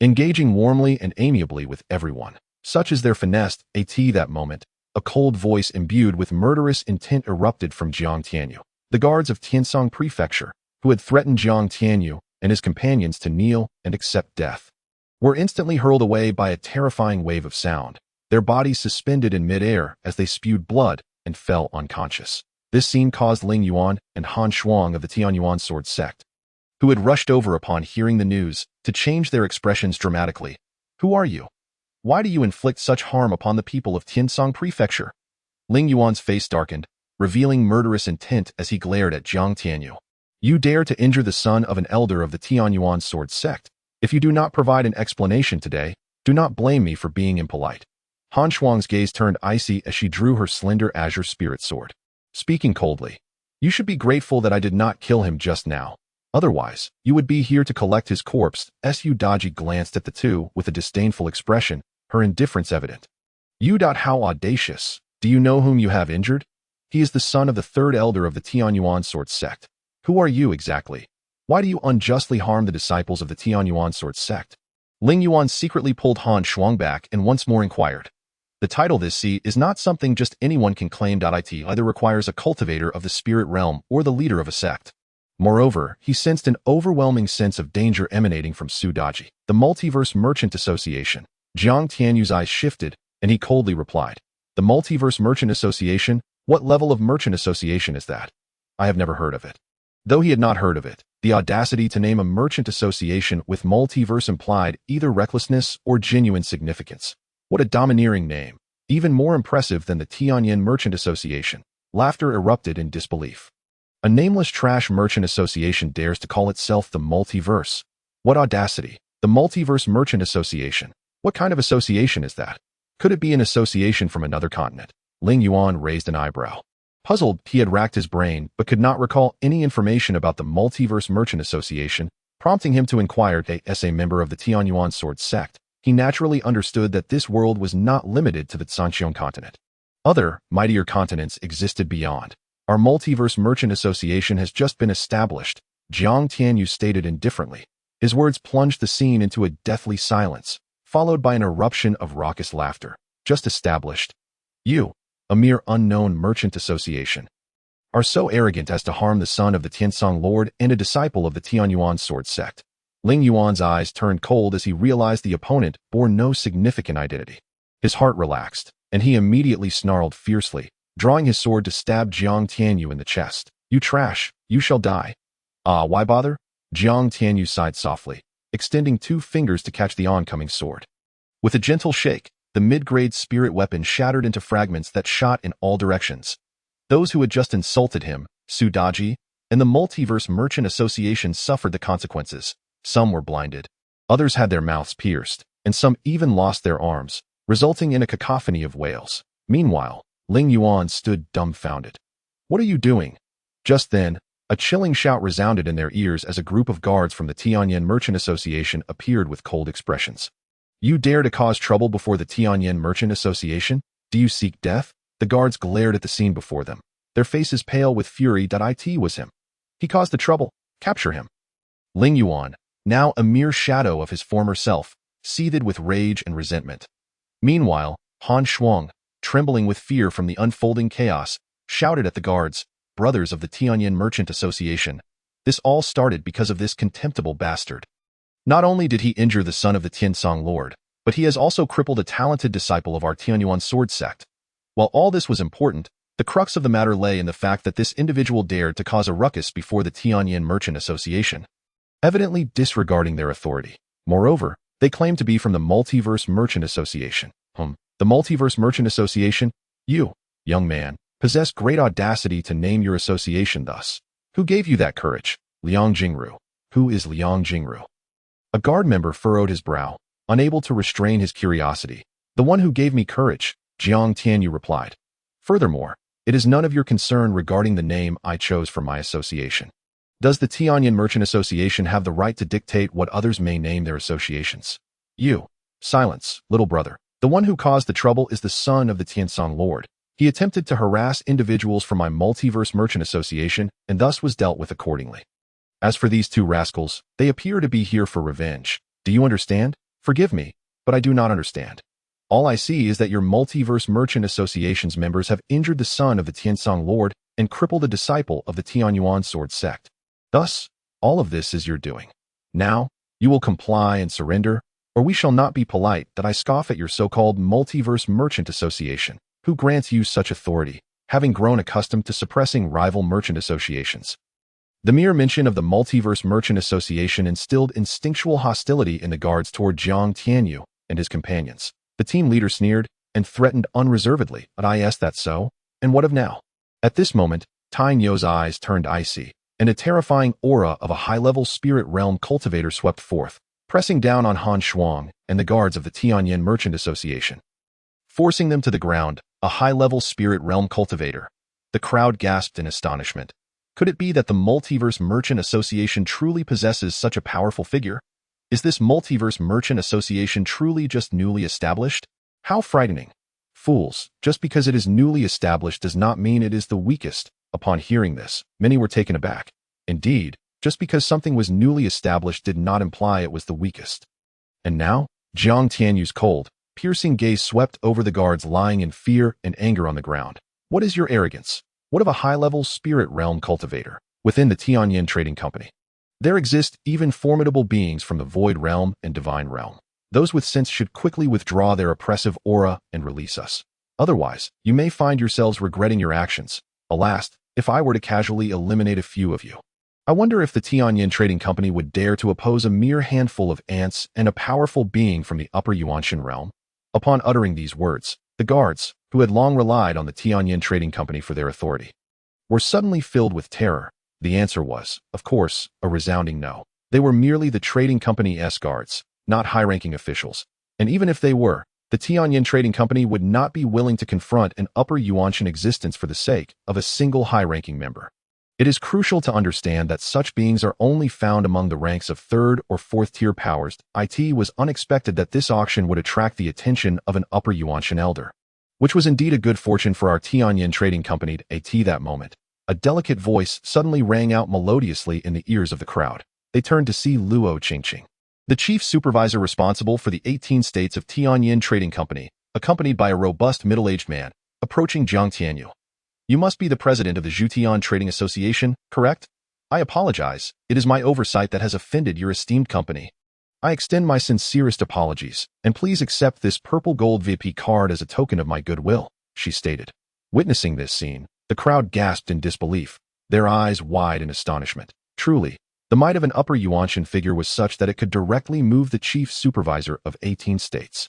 S1: engaging warmly and amiably with everyone. Such is their finesse. That moment, a cold voice imbued with murderous intent erupted from Jiang Tianyu. The guards of Tiansong Prefecture, who had threatened Jiang Tianyu and his companions to kneel and accept death, were instantly hurled away by a terrifying wave of sound, their bodies suspended in midair as they spewed blood and fell unconscious. This scene caused Ling Yuan and Han Shuang of the Tianyuan Sword Sect who had rushed over upon hearing the news to change their expressions dramatically. Who are you? Why do you inflict such harm upon the people of Tiansong Prefecture? Ling Yuan's face darkened, revealing murderous intent as he glared at Jiang Tianyu. You dare to injure the son of an elder of the Tianyuan Sword Sect. If you do not provide an explanation today, do not blame me for being impolite. Han Shuang's gaze turned icy as she drew her slender azure spirit sword. Speaking coldly, you should be grateful that I did not kill him just now. Otherwise, you would be here to collect his corpse. Su Daji glanced at the two with a disdainful expression, her indifference evident. How audacious. Do you know whom you have injured? He is the son of the third elder of the Tianyuan Sword Sect. Who are you exactly? Why do you unjustly harm the disciples of the Tianyuan Sword Sect? Ling Yuan secretly pulled Han Shuang back and once more inquired. The title this sea is not something just anyone can claim. It either requires a cultivator of the spirit realm or the leader of a sect. Moreover, he sensed an overwhelming sense of danger emanating from Su Daji, the Multiverse Merchant Association. Jiang Tianyu's eyes shifted, and he coldly replied, The Multiverse Merchant Association? What level of merchant association is that? I have never heard of it. Though he had not heard of it, the audacity to name a merchant association with multiverse implied either recklessness or genuine significance. What a domineering name, even more impressive than the Tianyan Merchant Association. Laughter erupted in disbelief. A nameless trash merchant association dares to call itself the Multiverse. What audacity! The Multiverse Merchant Association. What kind of association is that? Could it be an association from another continent? Ling Yuan raised an eyebrow. Puzzled, he had racked his brain, but could not recall any information about the Multiverse Merchant Association, prompting him to inquire as a member of the Tianyuan Sword Sect. He naturally understood that this world was not limited to the Sanxiong continent. Other, mightier continents existed beyond. Our Multiverse Merchant Association has just been established, Jiang Tianyu stated indifferently. His words plunged the scene into a deathly silence, followed by an eruption of raucous laughter. Just established. You, a mere unknown merchant association, are so arrogant as to harm the son of the Tiansong Lord and a disciple of the Tianyuan Sword Sect. Ling Yuan's eyes turned cold as he realized the opponent bore no significant identity. His heart relaxed, and he immediately snarled fiercely, drawing his sword to stab Jiang Tianyu in the chest. You trash, you shall die. Ah, why bother? Jiang Tianyu sighed softly, extending 2 fingers to catch the oncoming sword. With a gentle shake, the mid-grade spirit weapon shattered into fragments that shot in all directions. Those who had just insulted him, Su Daji, and the Multiverse Merchant Association suffered the consequences. Some were blinded, others had their mouths pierced, and some even lost their arms, resulting in a cacophony of wails. Meanwhile, Ling Yuan stood dumbfounded. What are you doing? Just then, a chilling shout resounded in their ears as a group of guards from the Tianyan Merchant Association appeared with cold expressions. You dare to cause trouble before the Tianyan Merchant Association? Do you seek death? The guards glared at the scene before them, their faces pale with fury. It was him. He caused the trouble. Capture him. Ling Yuan, now a mere shadow of his former self, seethed with rage and resentment. Meanwhile, Han Shuang, trembling with fear from the unfolding chaos, shouted at the guards, brothers of the Tianyan Merchant Association. This all started because of this contemptible bastard. Not only did he injure the son of the Tiansong Lord, but he has also crippled a talented disciple of our Tianyuan Sword Sect. While all this was important, the crux of the matter lay in the fact that this individual dared to cause a ruckus before the Tianyan Merchant Association, evidently disregarding their authority. Moreover, they claimed to be from the Multiverse Merchant Association. The Multiverse Merchant Association? You, young man, possess great audacity to name your association thus. Who gave you that courage? Liang Jingru. Who is Liang Jingru? A guard member furrowed his brow, unable to restrain his curiosity. The one who gave me courage, Jiang Tianyu replied. Furthermore, it is none of your concern regarding the name I chose for my association. Does the Tianyan Merchant Association have the right to dictate what others may name their associations? You. Silence, little brother. The one who caused the trouble is the son of the Tiansong Lord. He attempted to harass individuals from my Multiverse Merchant Association and thus was dealt with accordingly. As for these 2 rascals, they appear to be here for revenge. Do you understand? Forgive me, but I do not understand. All I see is that your Multiverse Merchant Association's members have injured the son of the Tiansong Lord and crippled a disciple of the Tianyuan Sword Sect. Thus, all of this is your doing. Now, you will comply and surrender, or we shall not be polite that I scoff at your so-called Multiverse Merchant Association, who grants you such authority, having grown accustomed to suppressing rival merchant associations. The mere mention of the Multiverse Merchant Association instilled instinctual hostility in the guards toward Jiang Tianyu and his companions. The team leader sneered and threatened unreservedly. "Is that so? And what of now?" At this moment, Tianyu's eyes turned icy, and a terrifying aura of a high-level spirit realm cultivator swept forth, pressing down on Han Shuang and the guards of the Tianyan Merchant Association, forcing them to the ground. A high-level spirit realm cultivator. The crowd gasped in astonishment. Could it be that the Multiverse Merchant Association truly possesses such a powerful figure? Is this Multiverse Merchant Association truly just newly established? How frightening. Fools, just because it is newly established does not mean it is the weakest. Upon hearing this, many were taken aback. Indeed, just because something was newly established did not imply it was the weakest. And now, Jiang Tianyu's cold, piercing gaze swept over the guards lying in fear and anger on the ground. What is your arrogance? What of a high-level spirit realm cultivator within the Tianyan Trading Company? There exist even formidable beings from the void realm and divine realm. Those with sense should quickly withdraw their oppressive aura and release us. Otherwise, you may find yourselves regretting your actions. Alas, if I were to casually eliminate a few of you. I wonder if the Tianyan Trading Company would dare to oppose a mere handful of ants and a powerful being from the upper Yuanshan realm. Upon uttering these words, the guards, who had long relied on the Tianyan Trading Company for their authority, were suddenly filled with terror. The answer was, of course, a resounding no. They were merely the trading company's guards, not high-ranking officials. And even if they were, the Tianyan Trading Company would not be willing to confront an upper Yuanshan existence for the sake of a single high-ranking member. It is crucial to understand that such beings are only found among the ranks of third or fourth tier powers. It was unexpected that this auction would attract the attention of an upper Yuanshan elder, which was indeed a good fortune for our Tianyan Trading Company. At that moment, a delicate voice suddenly rang out melodiously in the ears of the crowd. They turned to see Luo Qingqing, the chief supervisor responsible for the 18 states of Tianyan Trading Company, accompanied by a robust middle-aged man, approaching Jiang Tianyu. "You must be the president of the Zhutian Trading Association, correct? I apologize. It is my oversight that has offended your esteemed company. I extend my sincerest apologies, and please accept this purple gold VIP card as a token of my goodwill," she stated. Witnessing this scene, the crowd gasped in disbelief, their eyes wide in astonishment. Truly, the might of an upper Yuanshan figure was such that it could directly move the chief supervisor of 18 states.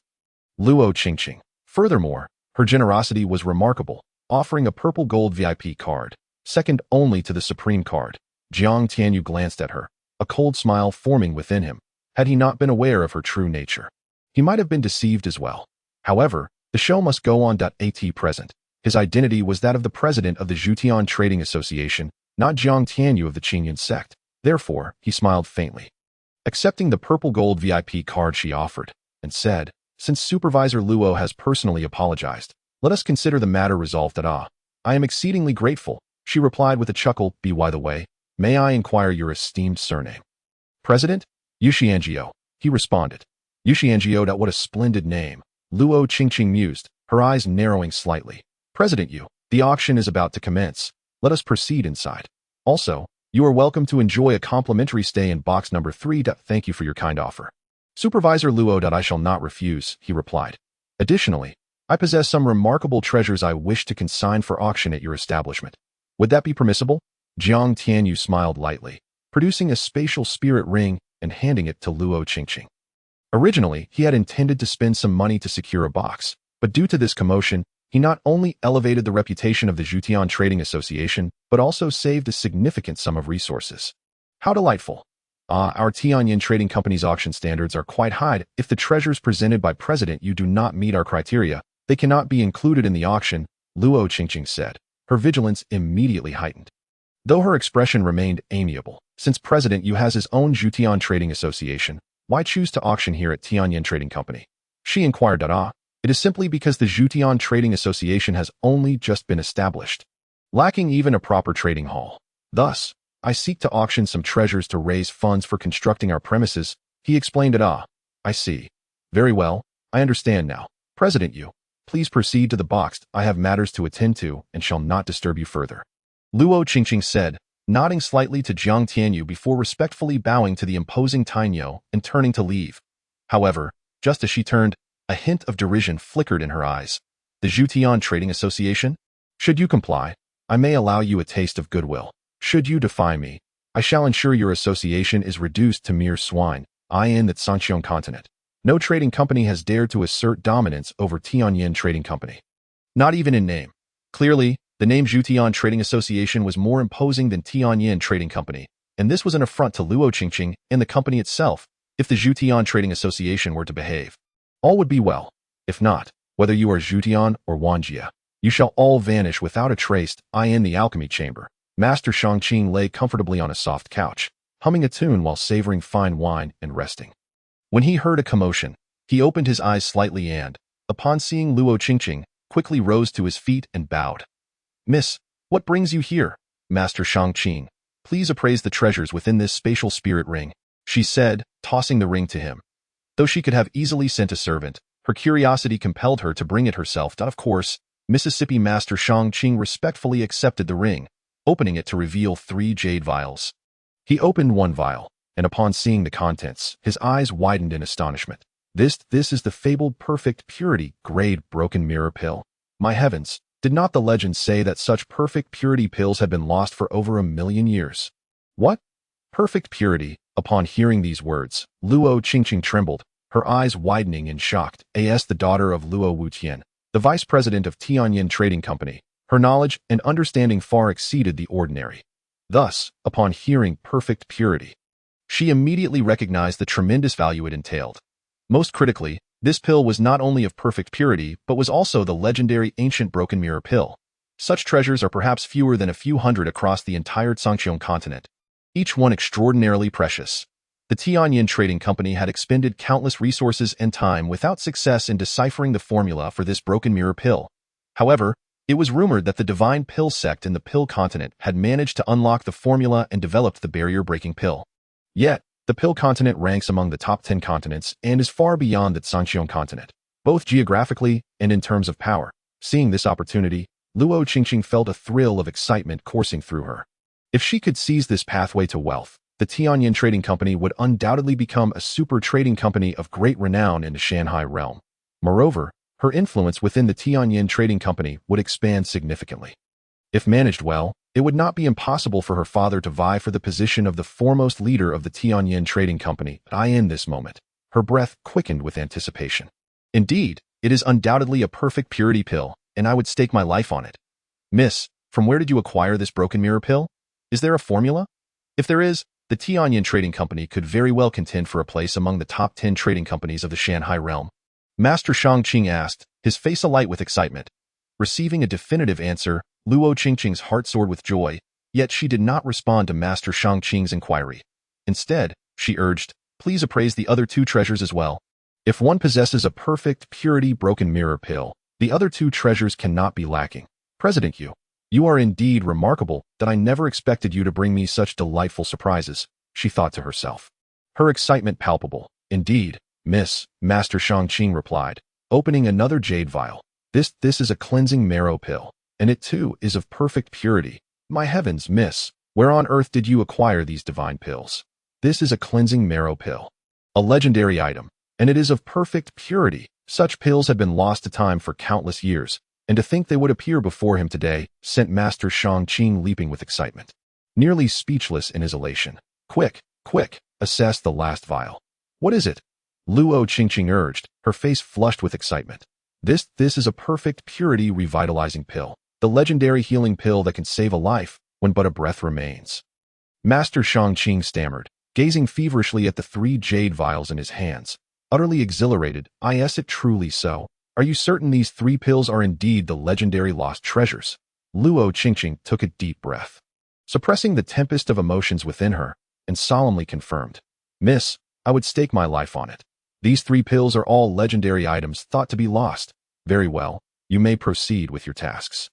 S1: Luo Qingqing. Furthermore, her generosity was remarkable, offering a purple gold VIP card, second only to the Supreme card. Jiang Tianyu glanced at her, a cold smile forming within him. Had he not been aware of her true nature, he might have been deceived as well. However, the show must go on. At present, his identity was that of the president of the Zhutian Trading Association, not Jiang Tianyu of the Qingyun Sect. Therefore, he smiled faintly, accepting the purple gold VIP card she offered, and said, "Since Supervisor Luo has personally apologized, let us consider the matter resolved. I am exceedingly grateful," she replied with a chuckle. "By the way, may I inquire your esteemed surname?" "President? Yuxiangio," he responded. Yuxiangio. What a splendid name, Luo Qingqing mused, her eyes narrowing slightly. "President Yu, the auction is about to commence. Let us proceed inside. Also, you are welcome to enjoy a complimentary stay in box number 3. Thank you for your kind offer, Supervisor Luo. I shall not refuse," he replied. "Additionally, I possess some remarkable treasures I wish to consign for auction at your establishment. Would that be permissible?" Jiang Tianyu smiled lightly, producing a spatial spirit ring and handing it to Luo Qingqing. Originally, he had intended to spend some money to secure a box, but due to this commotion, he not only elevated the reputation of the Zhutian Trading Association, but also saved a significant sum of resources. How delightful. Our Tianyan Trading Company's auction standards are quite high. If the treasures presented by President Yu do not meet our criteria, they cannot be included in the auction, Luo Qingqing said, her vigilance immediately heightened. Though her expression remained amiable, since President Yu has his own Zhutian Trading Association, why choose to auction here at Tianyan Trading Company? She inquired. It is simply because the Zhutian Trading Association has only just been established, lacking even a proper trading hall. Thus, I seek to auction some treasures to raise funds for constructing our premises, he explained. I see. Very well, I understand now. President Yu, please proceed to the box. I have matters to attend to and shall not disturb you further, Luo Qingqing said, nodding slightly to Jiang Tianyu before respectfully bowing to the imposing Tainyo and turning to leave. However, just as she turned, a hint of derision flickered in her eyes. The Zhutian Trading Association? Should you comply, I may allow you a taste of goodwill. Should you defy me, I shall ensure your association is reduced to mere swine, in the Sanxiong continent. No trading company has dared to assert dominance over Tianyin Trading Company. Not even in name. Clearly, the name Zhutian Trading Association was more imposing than Tianyin Trading Company, and this was an affront to Luo Qingqing and the company itself. If the Zhutian Trading Association were to behave, all would be well. If not, whether you are Zhutian or Wanjia, you shall all vanish without a trace. In the Alchemy chamber, Master Shangqing lay comfortably on a soft couch, humming a tune while savoring fine wine and resting. When he heard a commotion, he opened his eyes slightly and, upon seeing Luo Qingqing, quickly rose to his feet and bowed. Miss, what brings you here? Master Shangqing, please appraise the treasures within this spatial spirit ring, she said, tossing the ring to him. Though she could have easily sent a servant, her curiosity compelled her to bring it herself. Of course, Mississippi Master Shangqing respectfully accepted the ring, opening it to reveal 3 jade vials. He opened one vial, and upon seeing the contents, his eyes widened in astonishment. This is the fabled perfect purity grade broken mirror pill. My heavens, did not the legend say that such perfect purity pills had been lost for over 1,000,000 years? What? Perfect purity? Upon hearing these words, Luo Qingqing trembled, her eyes widening in shock. As the daughter of Luo Wutian, the vice president of Tianyin Trading Company, her knowledge and understanding far exceeded the ordinary. Thus, upon hearing perfect purity, she immediately recognized the tremendous value it entailed. Most critically, this pill was not only of perfect purity, but was also the legendary ancient broken mirror pill. Such treasures are perhaps fewer than a few hundred across the entire Zhangqiong continent, each one extraordinarily precious. The Tianyin Trading Company had expended countless resources and time without success in deciphering the formula for this broken mirror pill. However, it was rumored that the Divine Pill Sect in the Pill Continent had managed to unlock the formula and developed the barrier-breaking pill. Yet, the Pill Continent ranks among the top 10 continents and is far beyond the Zhangqiong continent, both geographically and in terms of power. Seeing this opportunity, Luo Qingqing felt a thrill of excitement coursing through her. If she could seize this pathway to wealth, the Tianyin Trading Company would undoubtedly become a super trading company of great renown in the Shanghai realm. Moreover, her influence within the Tianyin Trading Company would expand significantly. If managed well, it would not be impossible for her father to vie for the position of the foremost leader of the Tianyin Trading Company. In this moment, her breath quickened with anticipation. Indeed, it is undoubtedly a perfect purity pill, and I would stake my life on it. Miss, from where did you acquire this broken mirror pill? Is there a formula? If there is, the Tianyin Trading Company could very well contend for a place among the top 10 trading companies of the Shanghai realm. Master Shangqing asked, his face alight with excitement. Receiving a definitive answer, Luo Qingqing's heart soared with joy, yet she did not respond to Master Shangqing's inquiry. Instead, she urged, please appraise the other 2 treasures as well. If one possesses a perfect purity broken mirror pill, the other 2 treasures cannot be lacking. President Yu, you are indeed remarkable that I never expected you to bring me such delightful surprises, she thought to herself. Her excitement palpable. Indeed, Miss, Master Shangqing replied, opening another jade vial. This is a cleansing marrow pill, and it too is of perfect purity. My heavens, Miss, where on earth did you acquire these divine pills? This is a cleansing marrow pill, a legendary item, and it is of perfect purity. Such pills had been lost to time for countless years, and to think they would appear before him today sent Master Shangqing leaping with excitement, nearly speechless in his elation. Quick, assess the last vial. What is it? Luo Qingqing urged, her face flushed with excitement. This is a perfect purity revitalizing pill, the legendary healing pill that can save a life when but a breath remains. Master Shangqing stammered, gazing feverishly at the 3 jade vials in his hands, utterly exhilarated. Is it truly so? Are you certain these 3 pills are indeed the legendary lost treasures? Luo Qingqing took a deep breath, suppressing the tempest of emotions within her, and solemnly confirmed, Miss, I would stake my life on it. These 3 pills are all legendary items thought to be lost. Very well, you may proceed with your tasks.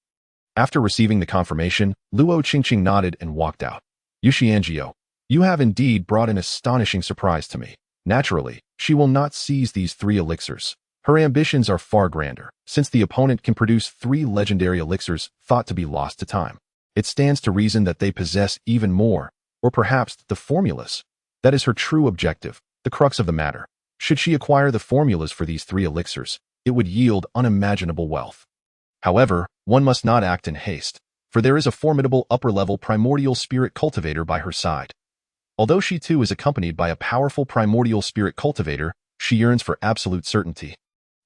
S1: After receiving the confirmation, Luo Qingqing nodded and walked out. Yuxianjiu, you have indeed brought an astonishing surprise to me. Naturally, she will not seize these 3 elixirs. Her ambitions are far grander, since the opponent can produce 3 legendary elixirs thought to be lost to time. It stands to reason that they possess even more, or perhaps the formulas. That is her true objective, the crux of the matter. Should she acquire the formulas for these 3 elixirs, it would yield unimaginable wealth. However, one must not act in haste. for there is a formidable upper-level primordial spirit cultivator by her side. Although she too is accompanied by a powerful primordial spirit cultivator, she yearns for absolute certainty.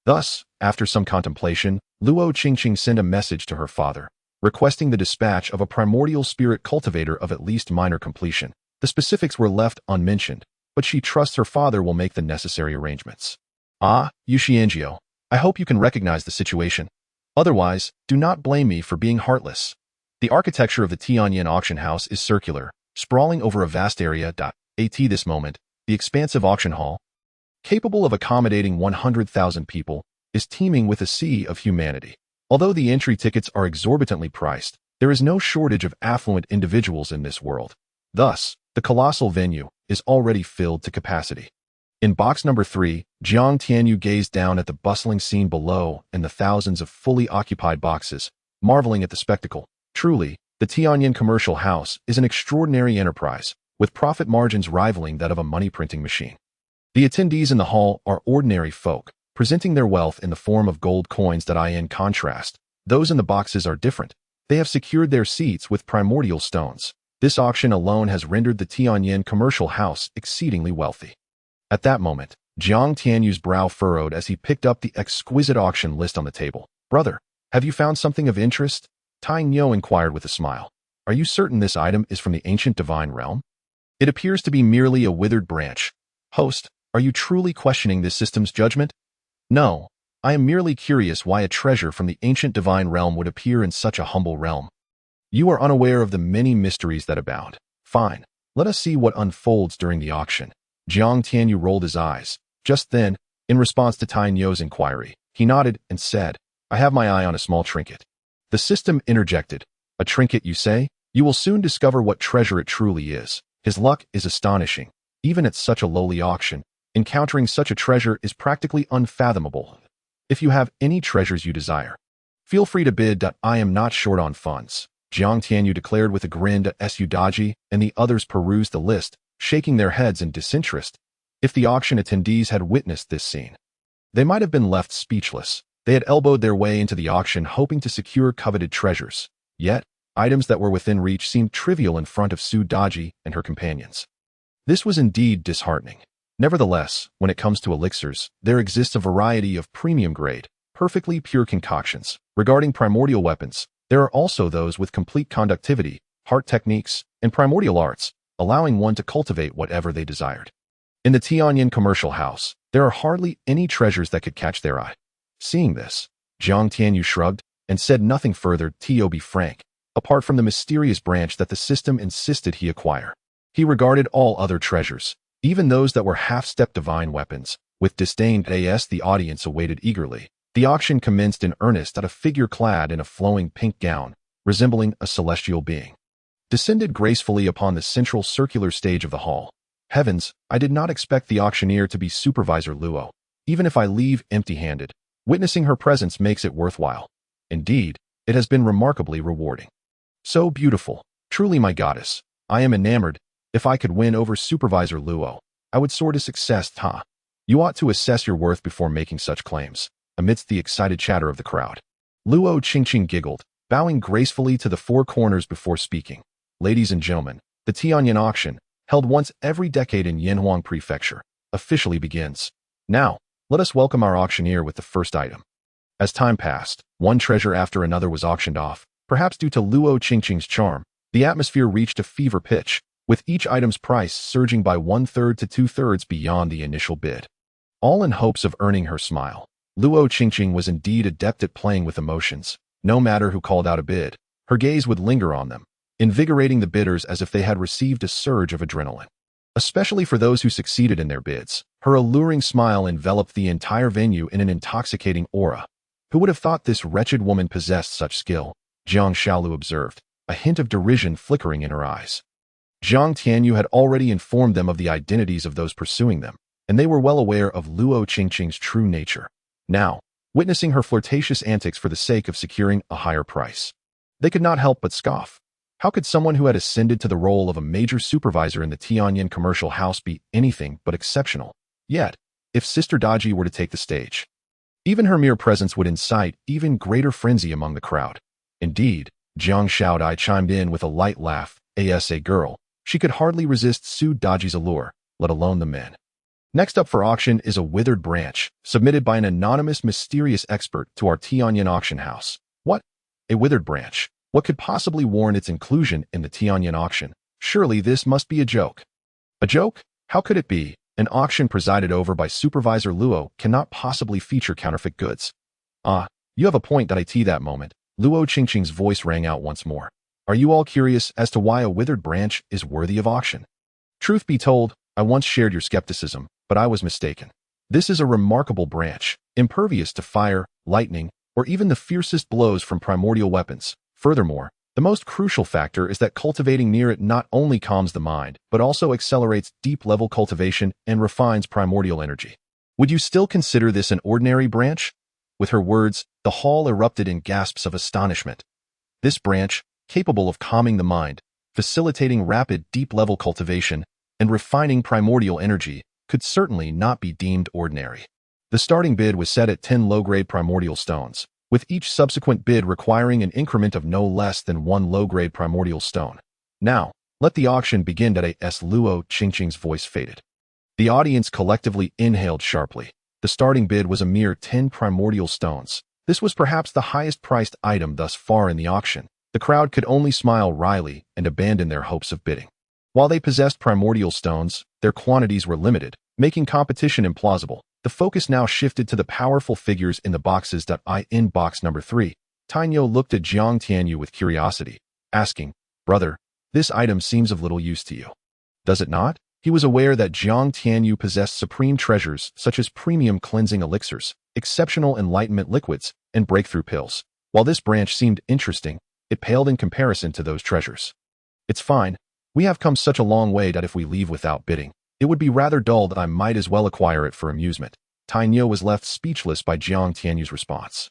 S1: Thus, after some contemplation, Luo Qingqing sent a message to her father, requesting the dispatch of a primordial spirit cultivator of at least minor completion. The specifics were left unmentioned, but she trusts her father will make the necessary arrangements. Ah, Yuxianjiu, I hope you can recognize the situation. Otherwise, do not blame me for being heartless. The architecture of the Tianyan auction house is circular, sprawling over a vast area. At this moment, the expansive auction hall, capable of accommodating 100,000 people, is teeming with a sea of humanity. Although the entry tickets are exorbitantly priced, there is no shortage of affluent individuals in this world. Thus, the colossal venue is already filled to capacity. In box number 3, Jiang Tianyu gazed down at the bustling scene below and the thousands of fully occupied boxes, marveling at the spectacle. Truly, the Tianyan commercial house is an extraordinary enterprise, with profit margins rivaling that of a money-printing machine. The attendees in the hall are ordinary folk, presenting their wealth in the form of gold coins. In contrast, those in the boxes are different. They have secured their seats with primordial stones. This auction alone has rendered the Tianyan commercial house exceedingly wealthy. At that moment, Jiang Tianyu's brow furrowed as he picked up the exquisite auction list on the table. Brother, have you found something of interest? Tai Nyo inquired with a smile. Are you certain this item is from the ancient divine realm? It appears to be merely a withered branch. Host, are you truly questioning this system's judgment? No, I am merely curious why a treasure from the ancient divine realm would appear in such a humble realm. You are unaware of the many mysteries that abound. Fine, let us see what unfolds during the auction. Jiang Tianyu rolled his eyes. Just then, in response to Tai Nyo's inquiry, he nodded and said, I have my eye on a small trinket. The system interjected. A trinket, you say? You will soon discover what treasure it truly is. His luck is astonishing. Even at such a lowly auction, encountering such a treasure is practically unfathomable. If you have any treasures you desire, feel free to bid. I am not short on funds, Jiang Tianyu declared with a grin. Su Daji and the others perused the list, shaking their heads in disinterest. If the auction attendees had witnessed this scene, they might have been left speechless. They had elbowed their way into the auction hoping to secure coveted treasures. Yet, items that were within reach seemed trivial in front of Su Daji and her companions. This was indeed disheartening. Nevertheless, when it comes to elixirs, there exists a variety of premium grade, perfectly pure concoctions. Regarding primordial weapons, there are also those with complete conductivity, heart techniques, and primordial arts, allowing one to cultivate whatever they desired. In the Tianyan commercial house, there are hardly any treasures that could catch their eye. Seeing this, Jiang Tianyu shrugged and said nothing further. To be frank, apart from the mysterious branch that the system insisted he acquire, he regarded all other treasures, even those that were half-step divine weapons, with disdain. As the audience awaited eagerly, the auction commenced in earnest at a figure clad in a flowing pink gown, resembling a celestial being, descended gracefully upon the central circular stage of the hall. Heavens, I did not expect the auctioneer to be Supervisor Luo. Even if I leave empty-handed, witnessing her presence makes it worthwhile. Indeed, it has been remarkably rewarding. So beautiful, truly my goddess. I am enamored. If I could win over Supervisor Luo, I would soar to success. You ought to assess your worth before making such claims. Amidst the excited chatter of the crowd, Luo Qingqing giggled, bowing gracefully to the four corners before speaking. Ladies and gentlemen, the Tianyan auction, held once every decade in Yanhuang Prefecture, officially begins. Now, let us welcome our auctioneer with the first item. As time passed, one treasure after another was auctioned off. Perhaps due to Luo Qingqing's charm, the atmosphere reached a fever pitch, with each item's price surging by 1/3 to 2/3 beyond the initial bid. All in hopes of earning her smile, Luo Qingqing was indeed adept at playing with emotions. No matter who called out a bid, her gaze would linger on them, invigorating the bidders as if they had received a surge of adrenaline. Especially for those who succeeded in their bids, her alluring smile enveloped the entire venue in an intoxicating aura. Who would have thought this wretched woman possessed such skill? Jiang Shaolu observed, a hint of derision flickering in her eyes. Jiang Tianyu had already informed them of the identities of those pursuing them, and they were well aware of Luo Qingqing's true nature. Now, witnessing her flirtatious antics for the sake of securing a higher price, they could not help but scoff. How could someone who had ascended to the role of a major supervisor in the Tianyan commercial house be anything but exceptional? Yet, if Sister Daji were to take the stage, even her mere presence would incite even greater frenzy among the crowd. Indeed, Jiang Shaodai chimed in with a light laugh. A girl. She could hardly resist Su Daji's allure, let alone the men. Next up for auction is a withered branch, submitted by an anonymous mysterious expert to our Tianyan auction house. What? A withered branch? What could possibly warrant its inclusion in the Tianyan auction? Surely this must be a joke. A joke? How could it be? An auction presided over by Supervisor Luo cannot possibly feature counterfeit goods. Ah, you have a point. That moment, Luo Qingqing's voice rang out once more. Are you all curious as to why a withered branch is worthy of auction? Truth be told, I once shared your skepticism, but I was mistaken. This is a remarkable branch, impervious to fire, lightning, or even the fiercest blows from primordial weapons. Furthermore, the most crucial factor is that cultivating near it not only calms the mind, but also accelerates deep-level cultivation and refines primordial energy. Would you still consider this an ordinary branch? With her words, the hall erupted in gasps of astonishment. This branch, capable of calming the mind, facilitating rapid deep-level cultivation, and refining primordial energy, could certainly not be deemed ordinary. The starting bid was set at 10 low-grade primordial stones, with each subsequent bid requiring an increment of no less than 1 low-grade primordial stone. Now, let the auction begin. As Luo Qingqing's voice faded. The audience collectively inhaled sharply. The starting bid was a mere 10 primordial stones. This was perhaps the highest-priced item thus far in the auction. The crowd could only smile wryly and abandon their hopes of bidding. While they possessed primordial stones, their quantities were limited, making competition implausible. The focus now shifted to the powerful figures in the boxes. In box number 3, Tainyo looked at Jiang Tianyu with curiosity, asking, "Brother, this item seems of little use to you. Does it not?" He was aware that Jiang Tianyu possessed supreme treasures such as premium cleansing elixirs, exceptional enlightenment liquids, and breakthrough pills. While this branch seemed interesting, it paled in comparison to those treasures. "It's fine. We have come such a long way that if we leave without bidding, it would be rather dull. I might as well acquire it for amusement." Tainyo was left speechless by Jiang Tianyu's response.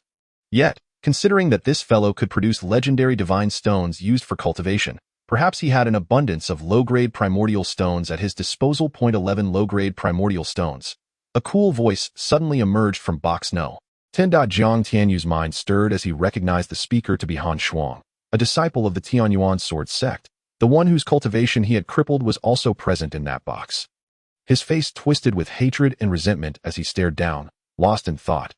S1: Yet, considering that this fellow could produce legendary divine stones used for cultivation, perhaps he had an abundance of low-grade primordial stones at his disposal. 11 low-grade primordial stones. A cool voice suddenly emerged from box No. 10. Jiang Tianyu's mind stirred as he recognized the speaker to be Han Shuang, a disciple of the Qingyun Sect. The one whose cultivation he had crippled was also present in that box. His face twisted with hatred and resentment as he stared down, lost in thought.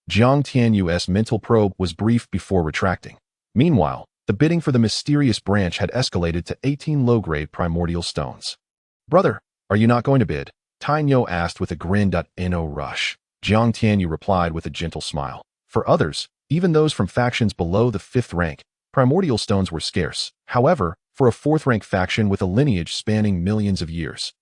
S1: Jiang Tianyu's mental probe was brief before retracting. Meanwhile, the bidding for the mysterious branch had escalated to 18 low-grade primordial stones. "Brother, are you not going to bid?" Tainyo asked with a grin. "No rush." Jiang Tianyu replied with a gentle smile. For others, even those from factions below the 5th rank, primordial stones were scarce. However, for a 4th-rank faction with a lineage spanning millions of years,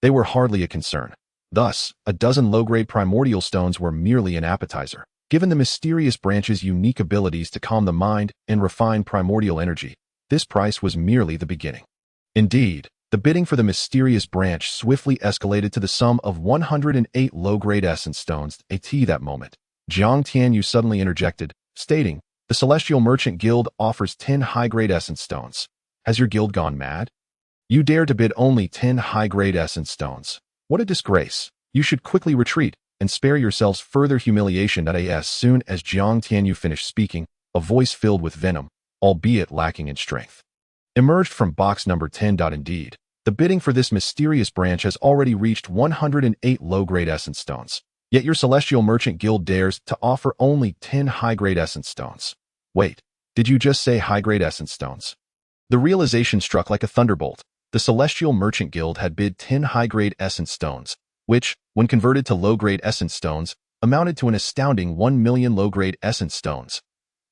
S1: they were hardly a concern. Thus, a dozen low-grade primordial stones were merely an appetizer. Given the mysterious branch's unique abilities to calm the mind and refine primordial energy, this price was merely the beginning. Indeed, the bidding for the mysterious branch swiftly escalated to the sum of 108 low-grade essence stones. At that moment, Jiang Tianyu suddenly interjected, stating, "The Celestial Merchant Guild offers 10 high-grade essence stones. Has your guild gone mad? You dare to bid only 10 high-grade essence stones. What a disgrace. You should quickly retreat and spare yourselves further humiliation." As soon as Jiang Tianyu finished speaking, a voice filled with venom, albeit lacking in strength, emerged from box number 10. "Indeed, the bidding for this mysterious branch has already reached 108 low-grade essence stones. Yet your Celestial Merchant Guild dares to offer only 10 high-grade essence stones. Wait, did you just say high-grade essence stones?" The realization struck like a thunderbolt. The Celestial Merchant Guild had bid 10 high-grade essence stones, which, when converted to low-grade essence stones, amounted to an astounding 1 million low-grade essence stones.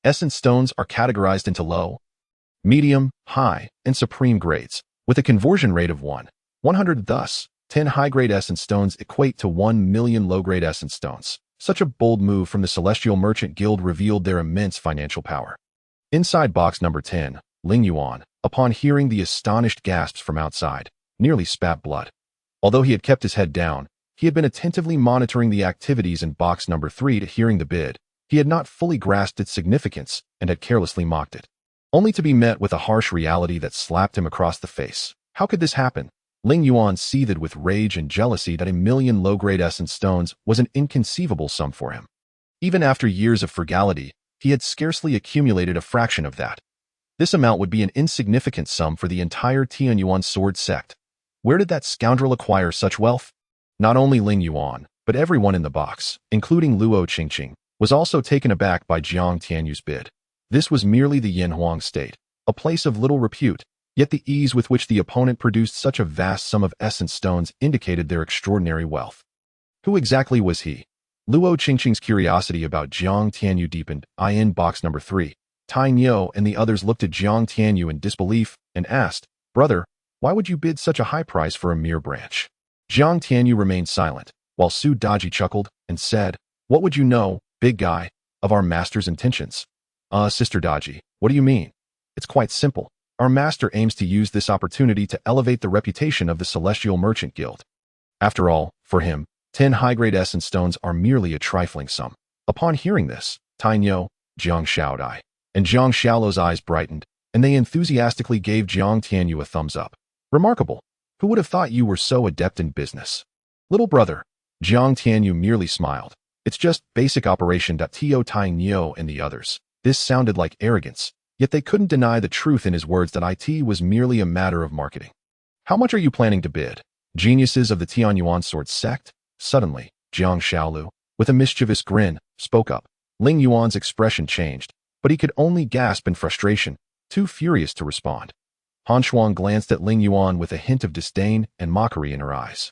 S1: Essence stones are categorized into low, medium, high, and supreme grades, with a conversion rate of 100. Thus, 10 high-grade essence stones equate to 1 million low-grade essence stones. Such a bold move from the Celestial Merchant Guild revealed their immense financial power. Inside box number 10, Ling Yuan, upon hearing the astonished gasps from outside, nearly spat blood. Although he had kept his head down, he had been attentively monitoring the activities in box number 3. To hearing the bid, he had not fully grasped its significance and had carelessly mocked it, only to be met with a harsh reality that slapped him across the face. How could this happen? Ling Yuan seethed with rage and jealousy that 1 million low-grade essence stones was an inconceivable sum for him. Even after years of frugality, he had scarcely accumulated a fraction of that. This amount would be an insignificant sum for the entire Qingyun Sword Sect. Where did that scoundrel acquire such wealth? Not only Ling Yuan, but everyone in the box, including Luo Qingqing, was also taken aback by Jiang Tianyu's bid. This was merely the Yinhuang state, a place of little repute, yet the ease with which the opponent produced such a vast sum of essence stones indicated their extraordinary wealth. Who exactly was he? Luo Qingqing's curiosity about Jiang Tianyu deepened. In box number 3, Tai Niu and the others looked at Jiang Tianyu in disbelief and asked, "Brother, why would you bid such a high price for a mere branch?" Jiang Tianyu remained silent, while Su Daji chuckled and said, "What would you know, big guy, of our master's intentions?" Sister Daji, what do you mean? It's quite simple. Our master aims to use this opportunity to elevate the reputation of the Celestial Merchant Guild. After all, for him, 10 high-grade essence stones are merely a trifling sum. Upon hearing this, Tai Niu, Jiang Xiaodai, and Jiang Xiaolo's eyes brightened, and they enthusiastically gave Jiang Tianyu a thumbs up. Remarkable. Who would have thought you were so adept in business? Little brother, Jiang Tianyu merely smiled. It's just basic operation. Tai Niu and the others. This sounded like arrogance, yet they couldn't deny the truth in his words that it was merely a matter of marketing. How much are you planning to bid? Geniuses of the Qingyun Sword Sect? Suddenly, Jiang Xiaolu, with a mischievous grin, spoke up. Ling Yuan's expression changed, but he could only gasp in frustration, too furious to respond. Han Shuang glanced at Ling Yuan with a hint of disdain and mockery in her eyes.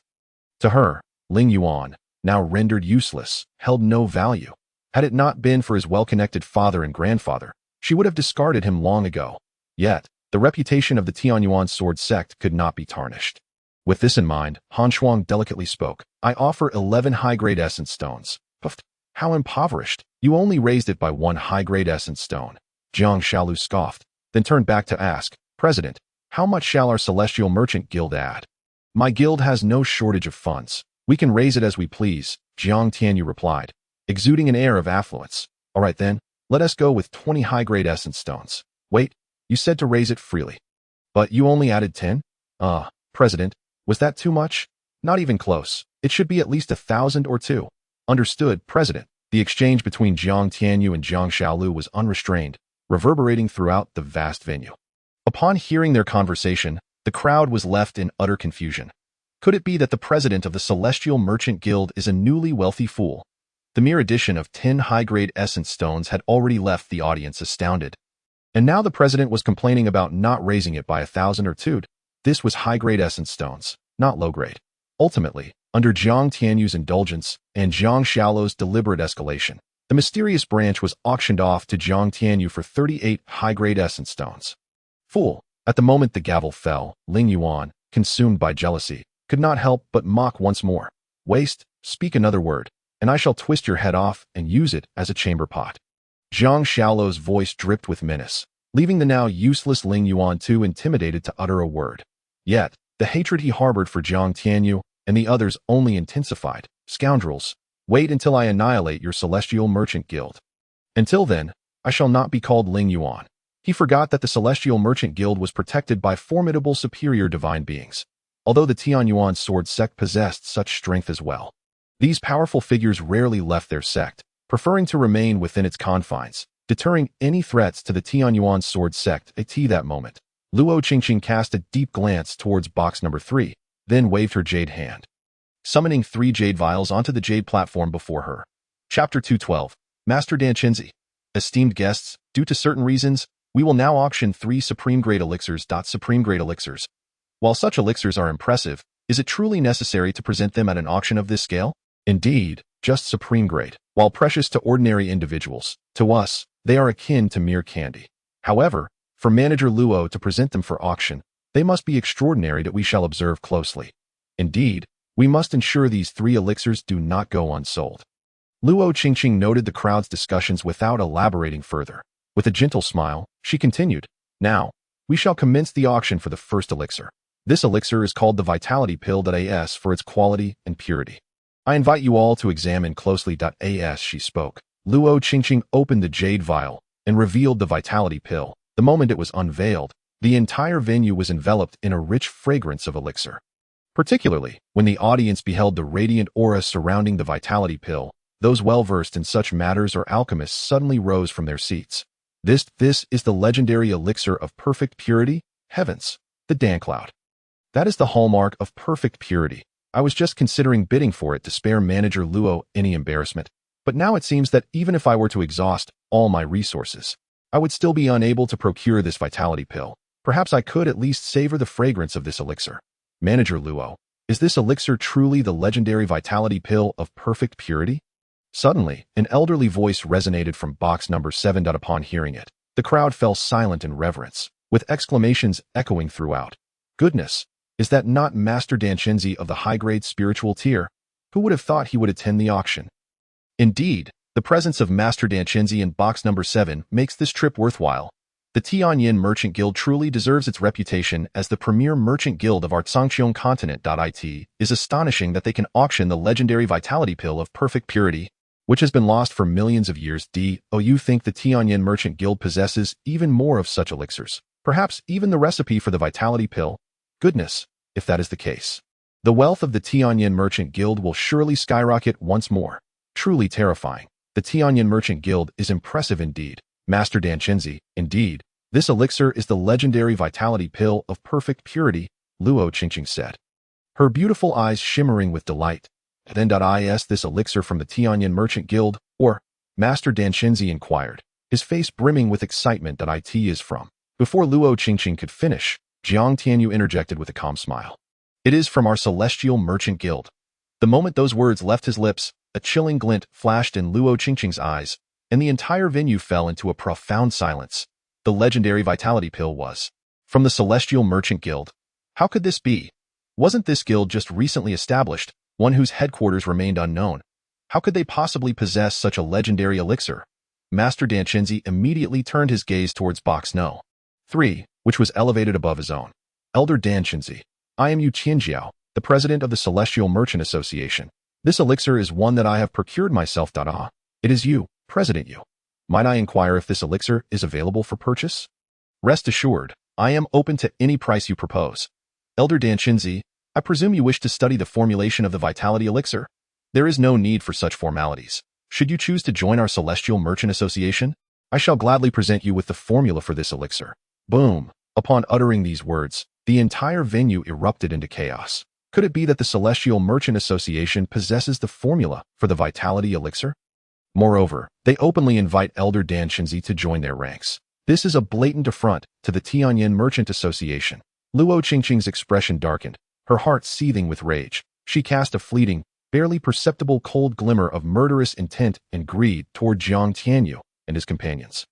S1: To her, Ling Yuan, now rendered useless, held no value. Had it not been for his well-connected father and grandfather, she would have discarded him long ago. Yet, the reputation of the Qingyun Sword Sect could not be tarnished. With this in mind, Han Shuang delicately spoke. I offer 11 high-grade essence stones. Puffed. How impoverished. You only raised it by 1 high-grade essence stone. Jiang Xiaolu scoffed, then turned back to ask, President, how much shall our Celestial Merchant Guild add? My guild has no shortage of funds. We can raise it as we please, Jiang Tianyu replied, exuding an air of affluence. All right then, let us go with 20 high-grade essence stones. Wait, you said to raise it freely. But you only added 10? President, was that too much? Not even close. It should be at least 1,000 or 2. Understood, President. The exchange between Jiang Tianyu and Jiang Xiaolu was unrestrained, reverberating throughout the vast venue. Upon hearing their conversation, the crowd was left in utter confusion. Could it be that the president of the Celestial Merchant Guild is a newly wealthy fool? The mere addition of 10 high-grade essence stones had already left the audience astounded. And now the president was complaining about not raising it by 1,000 or 2. This was high-grade essence stones, not low-grade. Ultimately, under Jiang Tianyu's indulgence and Jiang Xiaolo's deliberate escalation, the mysterious branch was auctioned off to Jiang Tianyu for 38 high-grade essence stones. Fool! At the moment the gavel fell, Ling Yuan, consumed by jealousy, could not help but mock once more. Waste, speak another word, and I shall twist your head off and use it as a chamber pot. Jiang Xiaolo's voice dripped with menace, leaving the now useless Ling Yuan too intimidated to utter a word. Yet, the hatred he harbored for Jiang Tianyu and the others only intensified. Scoundrels, wait until I annihilate your Celestial Merchant Guild. Until then, I shall not be called Ling Yuan. He forgot that the Celestial Merchant Guild was protected by formidable superior divine beings, although the Qingyun Sword Sect possessed such strength as well. These powerful figures rarely left their sect, preferring to remain within its confines, deterring any threats to the Qingyun Sword Sect at that moment. Luo Qingqing cast a deep glance towards box number 3, then waved her jade hand, summoning 3 jade vials onto the jade platform before her. Chapter 212. Master Dantianzi. Esteemed guests, due to certain reasons, we will now auction 3 supreme-grade elixirs. Supreme-grade elixirs. While such elixirs are impressive, is it truly necessary to present them at an auction of this scale? Indeed, just supreme-grade. While precious to ordinary individuals, to us, they are akin to mere candy. However, for Manager Luo to present them for auction, they must be extraordinary that we shall observe closely. Indeed, we must ensure these 3 elixirs do not go unsold. Luo Qingqing noted the crowd's discussions without elaborating further. With a gentle smile, she continued, Now, we shall commence the auction for the first elixir. This elixir is called the Vitality Pill. As for its quality and purity, I invite you all to examine closely. As she spoke, Luo Qingqing opened the jade vial and revealed the Vitality Pill. The moment it was unveiled, the entire venue was enveloped in a rich fragrance of elixir. Particularly, when the audience beheld the radiant aura surrounding the Vitality Pill, those well-versed in such matters or alchemists suddenly rose from their seats. This is the legendary elixir of perfect purity? Heavens, the Dan Cloud. That is the hallmark of perfect purity. I was just considering bidding for it to spare Manager Luo any embarrassment. But now it seems that even if I were to exhaust all my resources, I would still be unable to procure this vitality pill. Perhaps I could at least savor the fragrance of this elixir. Manager Luo, is this elixir truly the legendary vitality pill of perfect purity? Suddenly, an elderly voice resonated from box number 7. Upon hearing it, the crowd fell silent in reverence, with exclamations echoing throughout. Goodness, is that not Master Danshenzi of the high-grade spiritual tier? Who would have thought he would attend the auction? Indeed, the presence of Master Danshenzi in box number 7 makes this trip worthwhile. The Tianyin Merchant Guild truly deserves its reputation as the premier merchant guild of our Zhangqiong continent. It is astonishing that they can auction the legendary vitality pill of perfect purity, which has been lost for millions of years. You think the Tianyin Merchant Guild possesses even more of such elixirs? Perhaps even the recipe for the vitality pill? Goodness, if that is the case. The wealth of the Tianyin Merchant Guild will surely skyrocket once more. Truly terrifying. The Tianyin Merchant Guild is impressive indeed. Master Danshenzi, indeed. This elixir is the legendary vitality pill of perfect purity, Luo Qingshi said, her beautiful eyes shimmering with delight. Then is this elixir from the Tianyin Merchant Guild, or? Master Danshenzi inquired, his face brimming with excitement. It is from. Before Luo Qingshi could finish, Jiang Tianyu interjected with a calm smile. It is from our Celestial Merchant Guild. The moment those words left his lips, a chilling glint flashed in Luo Qingqi's eyes, and the entire venue fell into a profound silence. The legendary vitality pill was from the Celestial Merchant Guild. How could this be? Wasn't this guild just recently established, one whose headquarters remained unknown? How could they possibly possess such a legendary elixir? Master Danshenzi immediately turned his gaze towards box No. 3, which was elevated above his own. Elder Danshenzi, I am Yu Qianjiao, the president of the Celestial Merchant Association. This elixir is one that I have procured myself. It is you, President Yu. Might I inquire if this elixir is available for purchase? Rest assured, I am open to any price you propose. Elder Danshenzi, I presume you wish to study the formulation of the vitality elixir? There is no need for such formalities. Should you choose to join our Celestial Merchant Association, I shall gladly present you with the formula for this elixir. Boom! Upon uttering these words, the entire venue erupted into chaos. Could it be that the Celestial Merchant Association possesses the formula for the vitality elixir? Moreover, they openly invite Elder Danshenzi to join their ranks. This is a blatant affront to the Tianyin Merchant Association. Luo Qingqi's expression darkened, her heart seething with rage. She cast a fleeting, barely perceptible cold glimmer of murderous intent and greed toward Jiang Tianyu and his companions.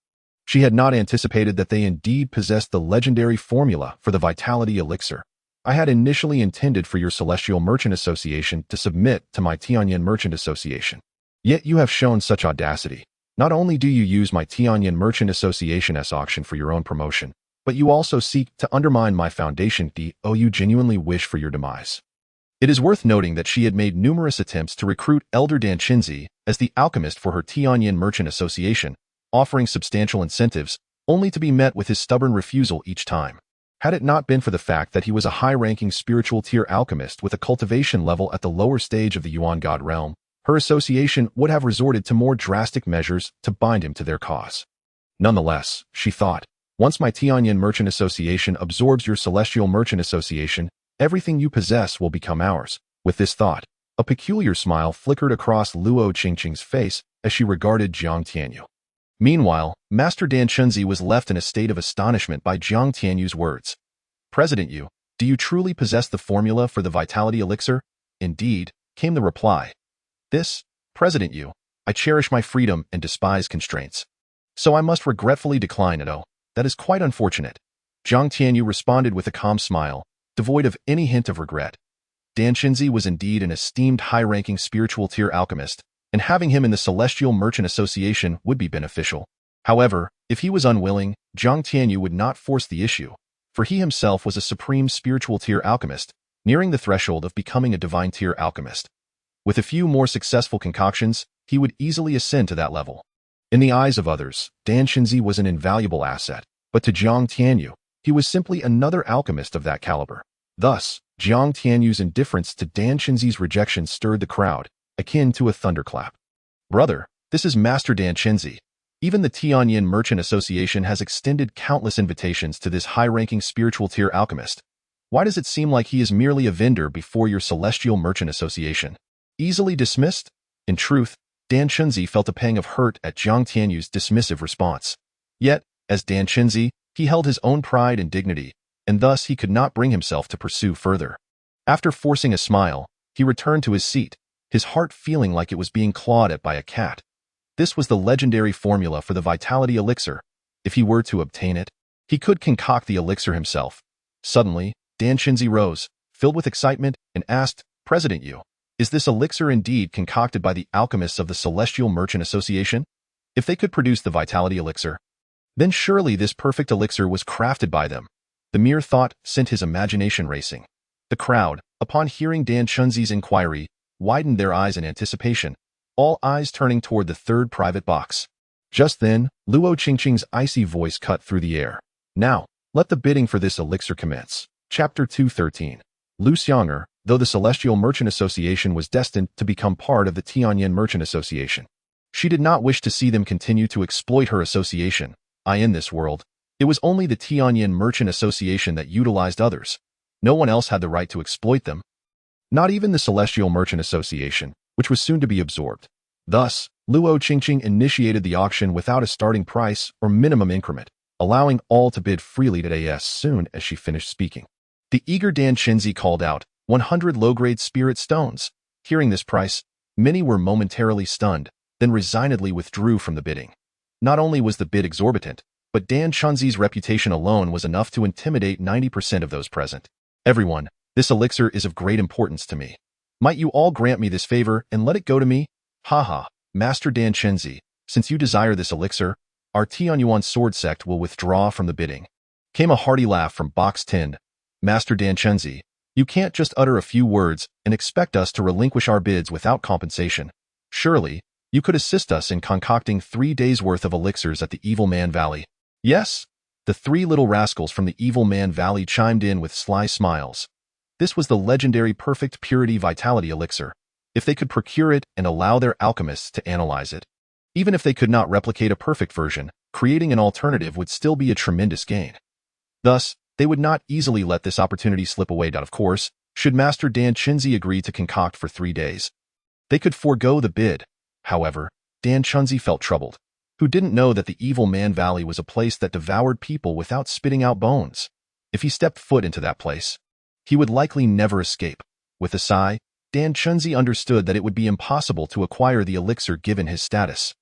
S1: She had not anticipated that they indeed possessed the legendary formula for the vitality elixir. I had initially intended for your Celestial Merchant Association to submit to my Tianyin Merchant Association. Yet you have shown such audacity. Not only do you use my Tianyin Merchant Association's auction for your own promotion, but you also seek to undermine my foundation. You genuinely wish for your demise. It is worth noting that she had made numerous attempts to recruit Elder Danshenzi as the alchemist for her Tianyin Merchant Association, offering substantial incentives, only to be met with his stubborn refusal each time. Had it not been for the fact that he was a high-ranking spiritual tier alchemist with a cultivation level at the lower stage of the Yuan God realm, her association would have resorted to more drastic measures to bind him to their cause. Nonetheless, she thought, once my Tianyin Merchant Association absorbs your Celestial Merchant Association, everything you possess will become ours. With this thought, a peculiar smile flickered across Luo Qingqi's face as she regarded Jiang Tianyu. Meanwhile, Master Danshenzi was left in a state of astonishment by Jiang Tianyu's words. President Yu, do you truly possess the formula for the vitality elixir? Indeed, came the reply. This, President Yu, I cherish my freedom and despise constraints. So I must regretfully decline it. Oh, that is quite unfortunate. Jiang Tianyu responded with a calm smile, devoid of any hint of regret. Danshenzi was indeed an esteemed high-ranking spiritual tier alchemist, and having him in the Celestial Merchant Association would be beneficial. However, if he was unwilling, Jiang Tianyu would not force the issue, for he himself was a supreme spiritual tier alchemist, nearing the threshold of becoming a divine tier alchemist. With a few more successful concoctions, he would easily ascend to that level. In the eyes of others, Danshenzi was an invaluable asset, but to Jiang Tianyu, he was simply another alchemist of that caliber. Thus, Jiang Tianyu's indifference to Danshenzi's rejection stirred the crowd, akin to a thunderclap. Brother, this is Master Danshenzi. Even the Tianyin Merchant Association has extended countless invitations to this high-ranking spiritual tier alchemist. Why does it seem like he is merely a vendor before your Celestial Merchant Association? Easily dismissed? In truth, Dan Chunzi felt a pang of hurt at Jiang Tianyu's dismissive response. Yet, as Dan Chunzi, he held his own pride and dignity, and thus he could not bring himself to pursue further. After forcing a smile, he returned to his seat, his heart feeling like it was being clawed at by a cat. This was the legendary formula for the Vitality Elixir. If he were to obtain it, he could concoct the elixir himself. Suddenly, Dan Chunzi rose, filled with excitement, and asked, "President Yu, is this elixir indeed concocted by the alchemists of the Celestial Merchant Association? If they could produce the Vitality Elixir, then surely this perfect elixir was crafted by them." The mere thought sent his imagination racing. The crowd, upon hearing Dan Chunzi's inquiry, widened their eyes in anticipation, all eyes turning toward the third private box. Just then, Luo Qingqing's icy voice cut through the air. "Now, let the bidding for this elixir commence." Chapter 213. Lu Xianger, though the Celestial Merchant Association was destined to become part of the Tianyin Merchant Association, she did not wish to see them continue to exploit her association. In this world, it was only the Tianyin Merchant Association that utilized others. No one else had the right to exploit them. Not even the Celestial Merchant Association, which was soon to be absorbed. Thus, Luo Qingqing initiated the auction without a starting price or minimum increment, allowing all to bid freely today. As soon as she finished speaking, the eager Dan Chunzi called out, 100 low-grade spirit stones. Hearing this price, many were momentarily stunned, then resignedly withdrew from the bidding. Not only was the bid exorbitant, but Dan Chunzi's reputation alone was enough to intimidate 90% of those present. "Everyone, this elixir is of great importance to me. Might you all grant me this favor and let it go to me? Haha, Master Dan Chunzi, since you desire this elixir, our Tianyuan Sword Sect will withdraw from the bidding." Came a hearty laugh from Box 10. "Master Dan Chunzi, you can't just utter a few words and expect us to relinquish our bids without compensation. Surely, you could assist us in concocting 3 days' worth of elixirs at the Evil Man Valley." "Yes?" The three little rascals from the Evil Man Valley chimed in with sly smiles. This was the legendary Perfect Purity Vitality Elixir. If they could procure it and allow their alchemists to analyze it, even if they could not replicate a perfect version, creating an alternative would still be a tremendous gain. Thus, they would not easily let this opportunity slip away. Of course, should Master Dan Chunzi agree to concoct for 3 days, they could forego the bid. However, Dan Chunzi felt troubled. Who didn't know that the Evil Man Valley was a place that devoured people without spitting out bones? If he stepped foot into that place, he would likely never escape. With a sigh, Dan Chunzi understood that it would be impossible to acquire the elixir given his status.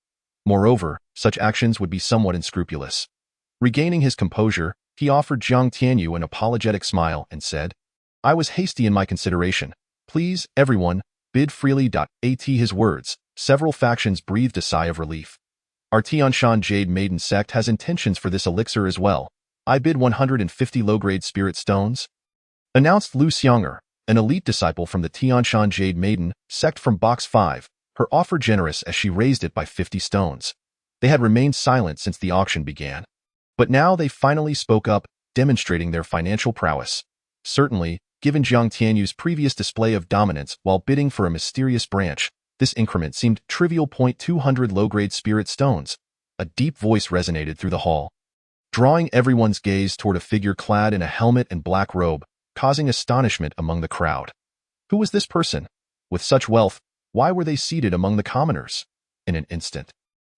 S1: Moreover, such actions would be somewhat unscrupulous. Regaining his composure, he offered Jiang Tianyu an apologetic smile and said, "I was hasty in my consideration. Please, everyone, bid freely." At his words, several factions breathed a sigh of relief. "Our Tianshan Jade Maiden sect has intentions for this elixir as well. I bid 150 low-grade spirit stones," announced Lu Xianger, an elite disciple from the Tianshan Jade Maiden sect from Box 5, her offer generous as she raised it by 50 stones. They had remained silent since the auction began. But now they finally spoke up, demonstrating their financial prowess. Certainly, given Jiang Tianyu's previous display of dominance while bidding for a mysterious branch, this increment seemed trivial. 200 low-grade spirit stones. A deep voice resonated through the hall, drawing everyone's gaze toward a figure clad in a helmet and black robe, causing astonishment among the crowd. Who was this person? With such wealth, why were they seated among the commoners? In an instant,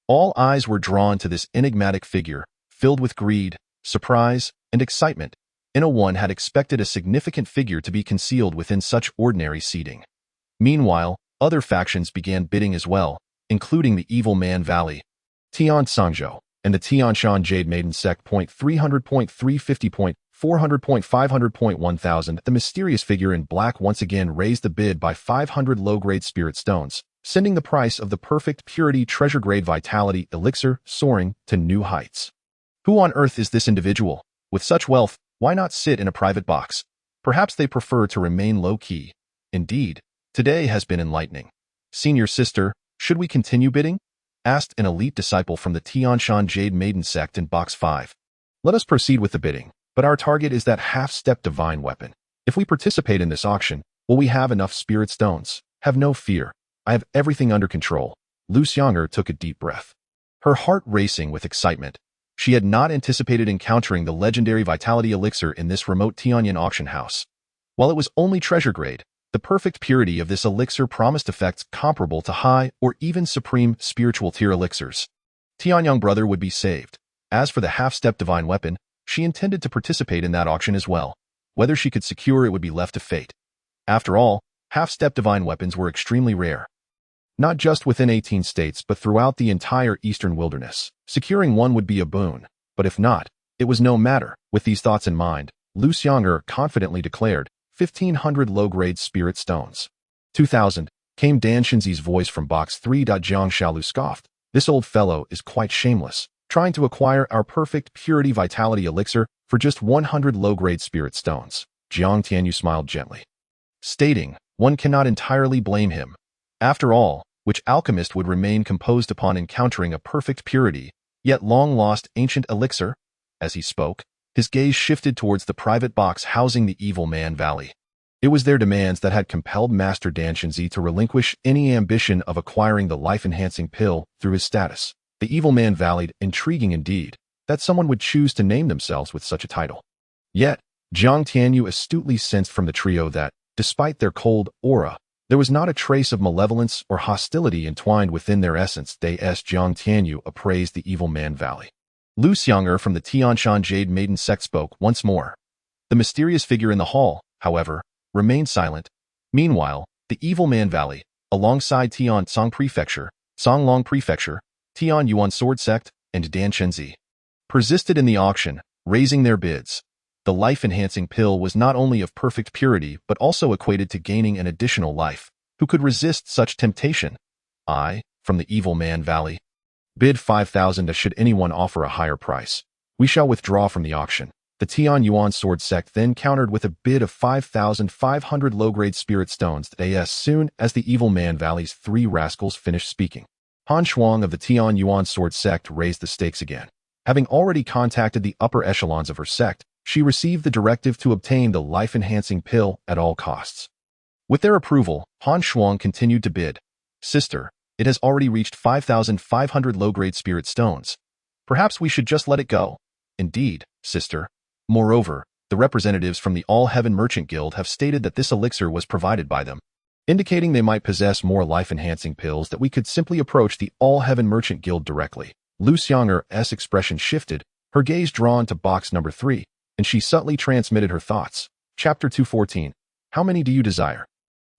S1: all eyes were drawn to this enigmatic figure, filled with greed, surprise, and excitement. No one had expected a significant figure to be concealed within such ordinary seating. Meanwhile, other factions began bidding as well, including the Evil Man Valley, Tian Sangzhou, and the Tianshan Jade Maiden Sect. 300.350. 400.500.1000. The mysterious figure in black once again raised the bid by 500 low-grade spirit stones, sending the price of the Perfect Purity Treasure Grade Vitality Elixir soaring to new heights. Who on earth is this individual? With such wealth, why not sit in a private box? Perhaps they prefer to remain low-key. Indeed, today has been enlightening. Senior sister, should we continue bidding? Asked an elite disciple from the Tianshan Jade Maiden sect in Box 5. Let us proceed with the bidding, but our target is that half-step divine weapon. If we participate in this auction, will we have enough spirit stones? Have no fear. I have everything under control. Lu Xianger took a deep breath. her heart racing with excitement. She had not anticipated encountering the legendary vitality elixir in this remote Tianyan auction house. While it was only treasure grade, the perfect purity of this elixir promised effects comparable to high or even supreme spiritual tier elixirs. Tianyang brother would be saved. As for the half-step divine weapon, she intended to participate in that auction as well. Whether she could secure it would be left to fate. After all, half-step divine weapons were extremely rare. Not just within 18 states but throughout the entire eastern wilderness. Securing one would be a boon, but if not, it was no matter. With these thoughts in mind, Lu Xianger confidently declared, 1,500 low-grade spirit stones. 2,000, came Dan Shinzi's voice from box 3. Jiang Xiaolu scoffed. This old fellow is quite shameless, trying to acquire our perfect purity vitality elixir for just 100 low-grade spirit stones. Jiang Tianyu smiled gently, stating, one cannot entirely blame him. After all, which alchemist would remain composed upon encountering a perfect purity, yet long-lost ancient elixir? As he spoke, his gaze shifted towards the private box housing the Evil Man Valley. It was their demands that had compelled Master Dan Shinzi to relinquish any ambition of acquiring the life-enhancing pill through his status. The Evil Man Valley, intriguing indeed, that someone would choose to name themselves with such a title. Yet, Jiang Tianyu astutely sensed from the trio that, despite their cold aura, there was not a trace of malevolence or hostility entwined within their essence. Jiang Tianyu appraised the Evil Man Valley. Lu Xianger from the Tianshan Jade Maiden Sect spoke once more. The mysterious figure in the hall, however, remained silent. Meanwhile, the Evil Man Valley, alongside Tian Song Prefecture, Songlong Prefecture, Tian Yuan Sword Sect, and Dan Shenzi, persisted in the auction, raising their bids. The life-enhancing pill was not only of perfect purity but also equated to gaining an additional life. Who could resist such temptation? I, from the Evil Man Valley, bid 5,000. Should anyone offer a higher price, we shall withdraw from the auction. The Tian Yuan Sword Sect then countered with a bid of 5,500 low-grade spirit stones. As soon as the Evil Man Valley's three rascals finished speaking, Han Shuang of the Tian Yuan Sword Sect raised the stakes again. Having already contacted the upper echelons of her sect, she received the directive to obtain the life-enhancing pill at all costs. With their approval, Han Shuang continued to bid. Sister, it has already reached 5,500 low-grade spirit stones. Perhaps we should just let it go. Indeed, sister. Moreover, the representatives from the All-Heaven Merchant Guild have stated that this elixir was provided by them, indicating they might possess more life-enhancing pills that we could simply approach the All-Heaven Merchant Guild directly. Lu Xianger's expression shifted, her gaze drawn to box number 3, and she subtly transmitted her thoughts. Chapter 214. How many do you desire?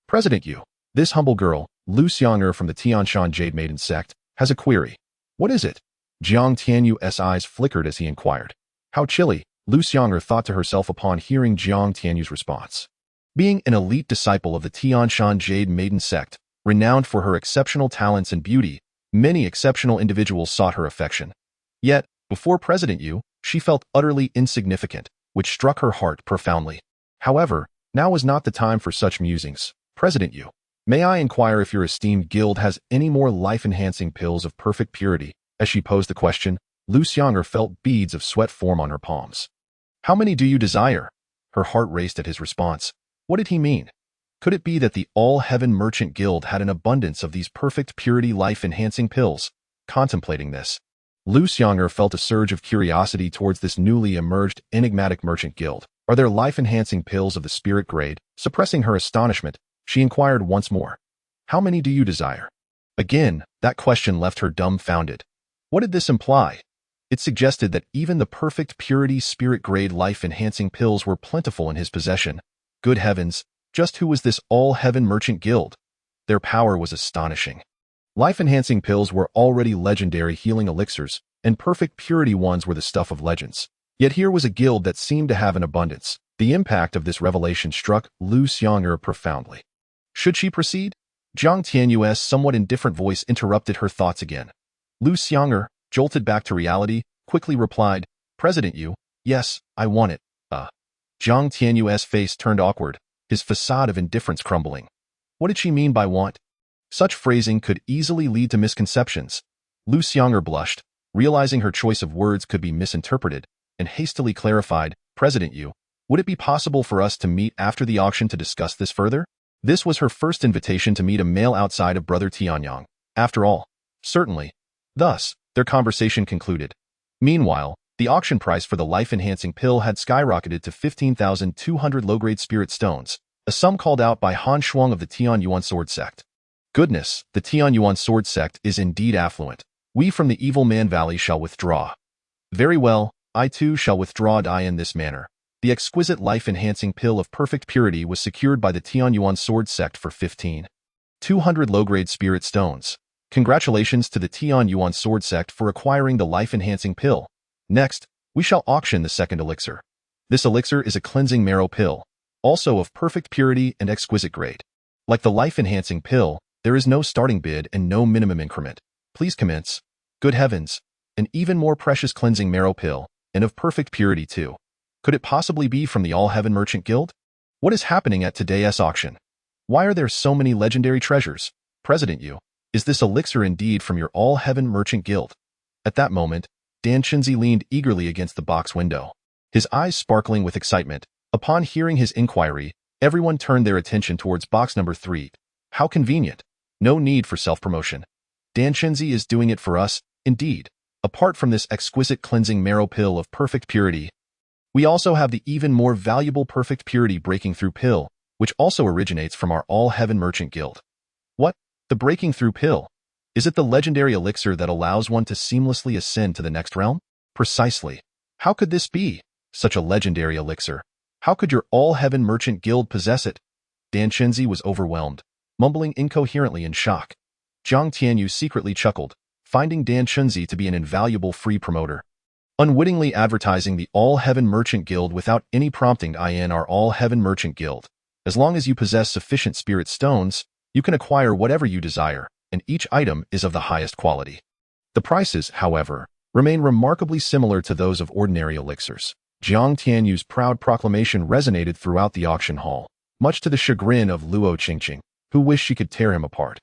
S1: President Yu, this humble girl, Lu Xianger from the Tianshan Jade Maiden Sect, has a query. What is it? Jiang Tianyu's eyes flickered as he inquired. How chilly, Lu Xianger thought to herself upon hearing Jiang Tianyu's response. Being an elite disciple of the Tianshan Jade Maiden Sect, renowned for her exceptional talents and beauty, many exceptional individuals sought her affection. Yet, before President Yu, she felt utterly insignificant, which struck her heart profoundly. However, now was not the time for such musings. President Yu, may I inquire if your esteemed guild has any more life-enhancing pills of perfect purity? As she posed the question, Lu Xianger felt beads of sweat form on her palms. How many do you desire? Her heart raced at his response. What did he mean? Could it be that the All-Heaven Merchant Guild had an abundance of these perfect purity life-enhancing pills? Contemplating this, Lu Xianger felt a surge of curiosity towards this newly emerged enigmatic merchant guild. Are there life-enhancing pills of the spirit grade? Suppressing her astonishment, she inquired once more. How many do you desire? Again, that question left her dumbfounded. What did this imply? It suggested that even the perfect purity spirit grade life-enhancing pills were plentiful in his possession. Good heavens, just who was this All-Heaven Merchant Guild? Their power was astonishing. Life-enhancing pills were already legendary healing elixirs, and perfect purity ones were the stuff of legends. Yet here was a guild that seemed to have an abundance. The impact of this revelation struck Lu Xianger profoundly. Should she proceed? Jiang Tianyu's somewhat indifferent voice interrupted her thoughts again. Lu Xianger, jolted back to reality, quickly replied, President Yu, yes, I want it. Jiang Tianyu's face turned awkward, his facade of indifference crumbling. What did she mean by want? Such phrasing could easily lead to misconceptions. Lu Xianger blushed, realizing her choice of words could be misinterpreted, and hastily clarified, President Yu, would it be possible for us to meet after the auction to discuss this further? This was her first invitation to meet a male outside of Brother Tianyang. After all, certainly. Thus, Their conversation concluded. Meanwhile, the auction price for the life-enhancing pill had skyrocketed to 15,200 low-grade spirit stones, a sum called out by Han Shuang of the Qingyun Sword Sect. Goodness, the Qingyun Sword Sect is indeed affluent. We from the Evil Man Valley shall withdraw. Very well, I too shall withdraw in this manner. The exquisite life-enhancing pill of perfect purity was secured by the Qingyun Sword Sect for 15,200 low-grade spirit stones. Congratulations to the Qingyun Sword Sect for acquiring the life-enhancing pill. Next, we shall auction the second elixir. This elixir is a cleansing marrow pill, also of perfect purity and exquisite grade. Like the life-enhancing pill, there is no starting bid and no minimum increment. Please commence. Good heavens! An even more precious cleansing marrow pill, and of perfect purity too. Could it possibly be from the All-Heaven Merchant Guild? What is happening at today's auction? Why are there so many legendary treasures? President Yu, is this elixir indeed from your All-Heaven Merchant Guild? At that moment, Dantian leaned eagerly against the box window, his eyes sparkling with excitement. Upon hearing his inquiry, everyone turned their attention towards box number 3. How convenient. No need for self-promotion. Dantian is doing it for us, indeed. Apart from this exquisite cleansing marrow pill of perfect purity, we also have the even more valuable perfect purity breaking through pill, which also originates from our All-Heaven Merchant Guild. What? The breaking through pill? Is it the legendary elixir that allows one to seamlessly ascend to the next realm? Precisely. How could this be? Such a legendary elixir. How could your All-Heaven Merchant Guild possess it? Dantian was overwhelmed, mumbling incoherently in shock. Zhang Tianyu secretly chuckled, finding Dantian to be an invaluable free promoter. Unwittingly advertising the All-Heaven Merchant Guild without any prompting in our All-Heaven Merchant Guild. As long as you possess sufficient spirit stones, you can acquire whatever you desire, and each item is of the highest quality. The prices, however, remain remarkably similar to those of ordinary elixirs. Zhang Tianyu's proud proclamation resonated throughout the auction hall, much to the chagrin of Luo Qingqing, who wished she could tear him apart.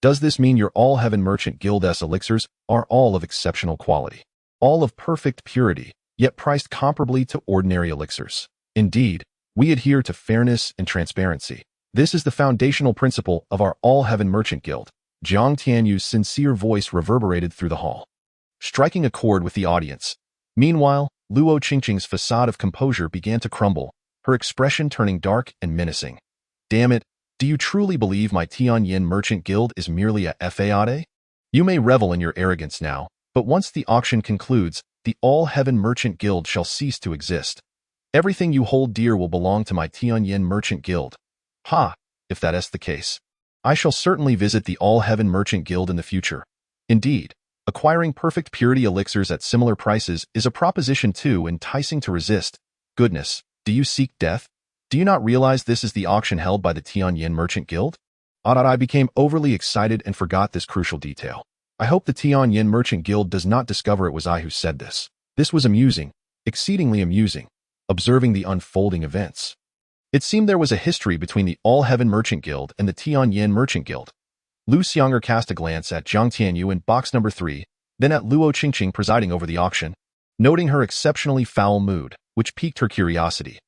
S1: Does this mean your All-Heaven Merchant Guild's elixirs are all of exceptional quality, all of perfect purity, yet priced comparably to ordinary elixirs? Indeed, we adhere to fairness and transparency. This is the foundational principle of our All-Heaven Merchant Guild. Zhang Tianyu's sincere voice reverberated through the hall, striking a chord with the audience. Meanwhile, Luo Qingqing's facade of composure began to crumble, her expression turning dark and menacing. Damn it, do you truly believe my Tianyin Merchant Guild is merely a fade? You may revel in your arrogance now, but once the auction concludes, the All-Heaven Merchant Guild shall cease to exist. Everything you hold dear will belong to my Tianyin Merchant Guild. Ha, if that is the case. I shall certainly visit the All-Heaven Merchant Guild in the future. Indeed, acquiring perfect purity elixirs at similar prices is a proposition too enticing to resist. Goodness, do you seek death? Do you not realize this is the auction held by the Tianyin Merchant Guild? I became overly excited and forgot this crucial detail. I hope the Tianyin Merchant Guild does not discover it was I who said this. This was amusing, exceedingly amusing, observing the unfolding events. It seemed there was a history between the All-Heaven Merchant Guild and the Tianyin Merchant Guild. Lu Xianger cast a glance at Zhang Tianyu in box number 3, then at Luo Qingqing presiding over the auction, noting her exceptionally foul mood, which piqued her curiosity.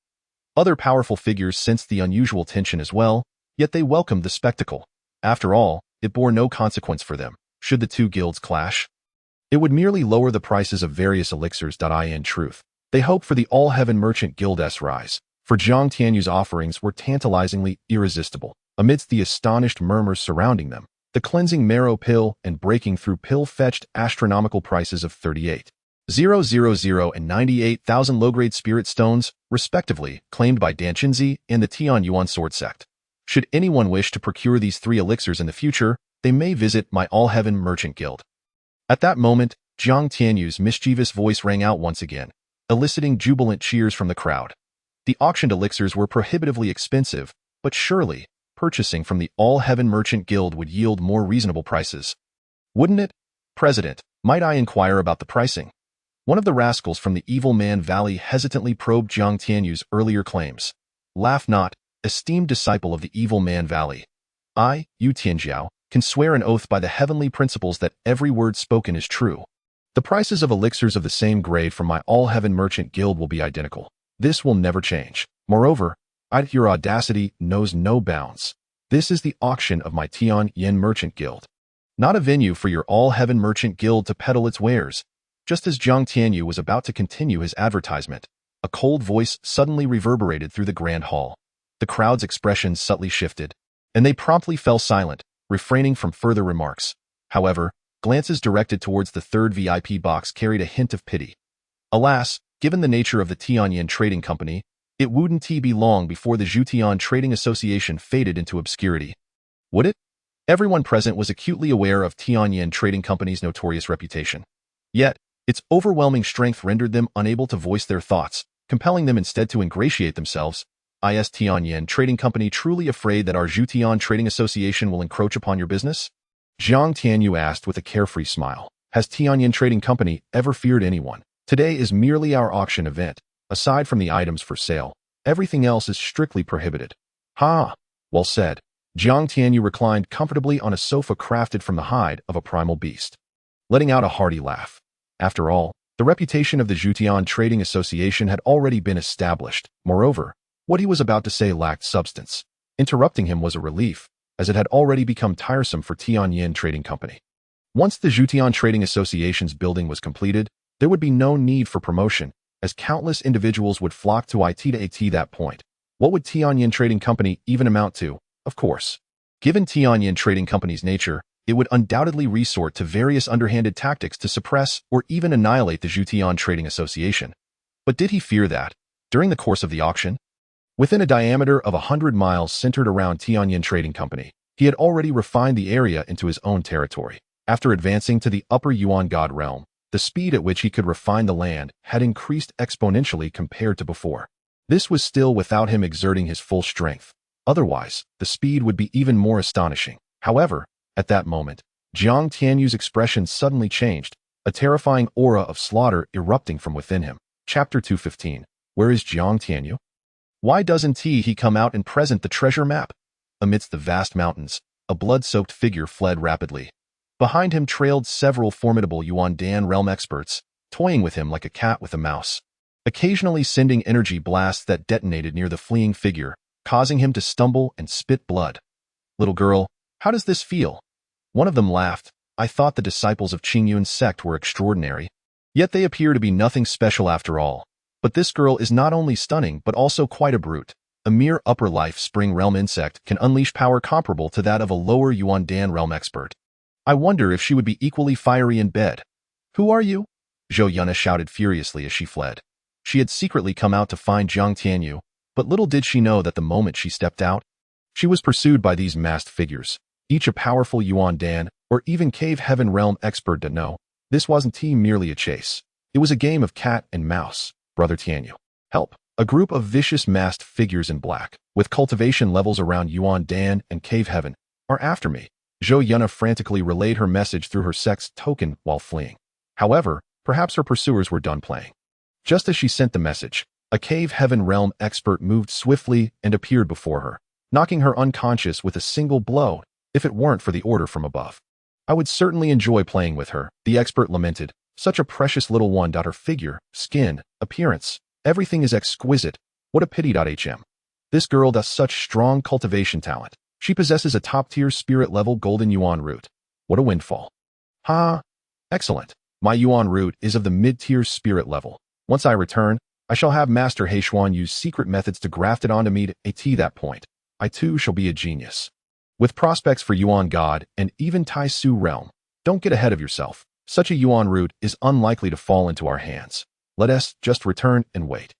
S1: Other powerful figures sensed the unusual tension as well, yet they welcomed the spectacle. After all, it bore no consequence for them, should the two guilds clash. It would merely lower the prices of various elixirs. In truth, they hoped for the All-Heaven Merchant Guild's rise, for Zhang Tianyu's offerings were tantalizingly irresistible. Amidst the astonished murmurs surrounding them, the cleansing marrow pill and breaking through pill fetched astronomical prices of 38,000 and 98,000 low-grade spirit stones, respectively, claimed by Dantian and the Qingyun Sword Sect. Should anyone wish to procure these 3 elixirs in the future, they may visit my All-Heaven Merchant Guild. At that moment, Zhang Tianyu's mischievous voice rang out once again, eliciting jubilant cheers from the crowd. The auctioned elixirs were prohibitively expensive, but surely, purchasing from the All-Heaven Merchant Guild would yield more reasonable prices. Wouldn't it? President, might I inquire about the pricing? One of the rascals from the Evil Man Valley hesitantly probed Zhang Tianyu's earlier claims. Laugh not, esteemed disciple of the Evil Man Valley. I, Yu Tianjiao, can swear an oath by the heavenly principles that every word spoken is true. The prices of elixirs of the same grade from my All-Heaven Merchant Guild will be identical. This will never change. Moreover, your audacity knows no bounds. This is the auction of my Tianyin Merchant Guild. not a venue for your all-heaven merchant guild to peddle its wares. Just as Jiang Tianyu was about to continue his advertisement, a cold voice suddenly reverberated through the grand hall. The crowd's expressions subtly shifted, and they promptly fell silent, refraining from further remarks. However, glances directed towards the third VIP box carried a hint of pity. Alas, given the nature of the Tianyan Trading Company, it wouldn't be long before the Zhutian Trading Association faded into obscurity. Would it? Everyone present was acutely aware of Tianyan Trading Company's notorious reputation. Yet, its overwhelming strength rendered them unable to voice their thoughts, compelling them instead to ingratiate themselves. Is Tianyan Trading Company truly afraid that our Zhutian Trading Association will encroach upon your business? Jiang Tianyu asked with a carefree smile. Has Tianyan Trading Company ever feared anyone? Today is merely our auction event. Aside from the items for sale, everything else is strictly prohibited. Ha! Well said. Jiang Tianyu reclined comfortably on a sofa crafted from the hide of a primal beast, letting out a hearty laugh. After all, the reputation of the Zhutian Trading Association had already been established. Moreover, what he was about to say lacked substance. Interrupting him was a relief, as it had already become tiresome for Tianyan Trading Company. Once the Zhutian Trading Association's building was completed, there would be no need for promotion, as countless individuals would flock to it at that point. What would Tianyan Trading Company even amount to? Of course. Given Tianyan Trading Company's nature, it would undoubtedly resort to various underhanded tactics to suppress or even annihilate the Zhutian Trading Association. But did he fear that, during the course of the auction, within a diameter of 100 miles centered around Tianyan Trading Company, he had already refined the area into his own territory. After advancing to the upper Yuan God realm, the speed at which he could refine the land had increased exponentially compared to before. This was still without him exerting his full strength. Otherwise, the speed would be even more astonishing. However, at that moment, Jiang Tianyu's expression suddenly changed, a terrifying aura of slaughter erupting from within him. Chapter 215. Where is Jiang Tianyu? Why doesn't he come out and present the treasure map? Amidst the vast mountains, a blood-soaked figure fled rapidly. Behind him trailed several formidable Yuan Dan realm experts, toying with him like a cat with a mouse, occasionally sending energy blasts that detonated near the fleeing figure, causing him to stumble and spit blood. Little girl, how does this feel? One of them laughed. I thought the disciples of Qingyun Sect were extraordinary. Yet they appear to be nothing special after all. But this girl is not only stunning but also quite a brute. A mere upper life spring realm insect can unleash power comparable to that of a lower Yuan Dan realm expert. I wonder if she would be equally fiery in bed. Who are you? Zhou Yuna shouted furiously as she fled. She had secretly come out to find Jiang Tianyu, but little did she know that the moment she stepped out, she was pursued by these masked figures, each a powerful Yuan Dan or even Cave Heaven realm expert to know. This wasn't merely a chase. It was a game of cat and mouse. Brother Tianyu, help. A group of vicious masked figures in black, with cultivation levels around Yuan Dan and Cave Heaven, are after me. Zhou Yuna frantically relayed her message through her sex token while fleeing. However, perhaps her pursuers were done playing. Just as she sent the message, a Cave Heaven realm expert moved swiftly and appeared before her, knocking her unconscious with a single blow, if it weren't for the order from above. I would certainly enjoy playing with her, the expert lamented. Such a precious little one. Her figure, skin, appearance, everything is exquisite. What a pity. This girl does such strong cultivation talent. She possesses a top-tier spirit-level golden yuan root. What a windfall. Ha! Excellent. My yuan root is of the mid-tier spirit level. Once I return, I shall have Master Heishuan use secret methods to graft it onto me at that point. I too shall be a genius. With prospects for Yuan God and even Tai Su realm, don't get ahead of yourself. Such a yuan root is unlikely to fall into our hands. Let us just return and wait.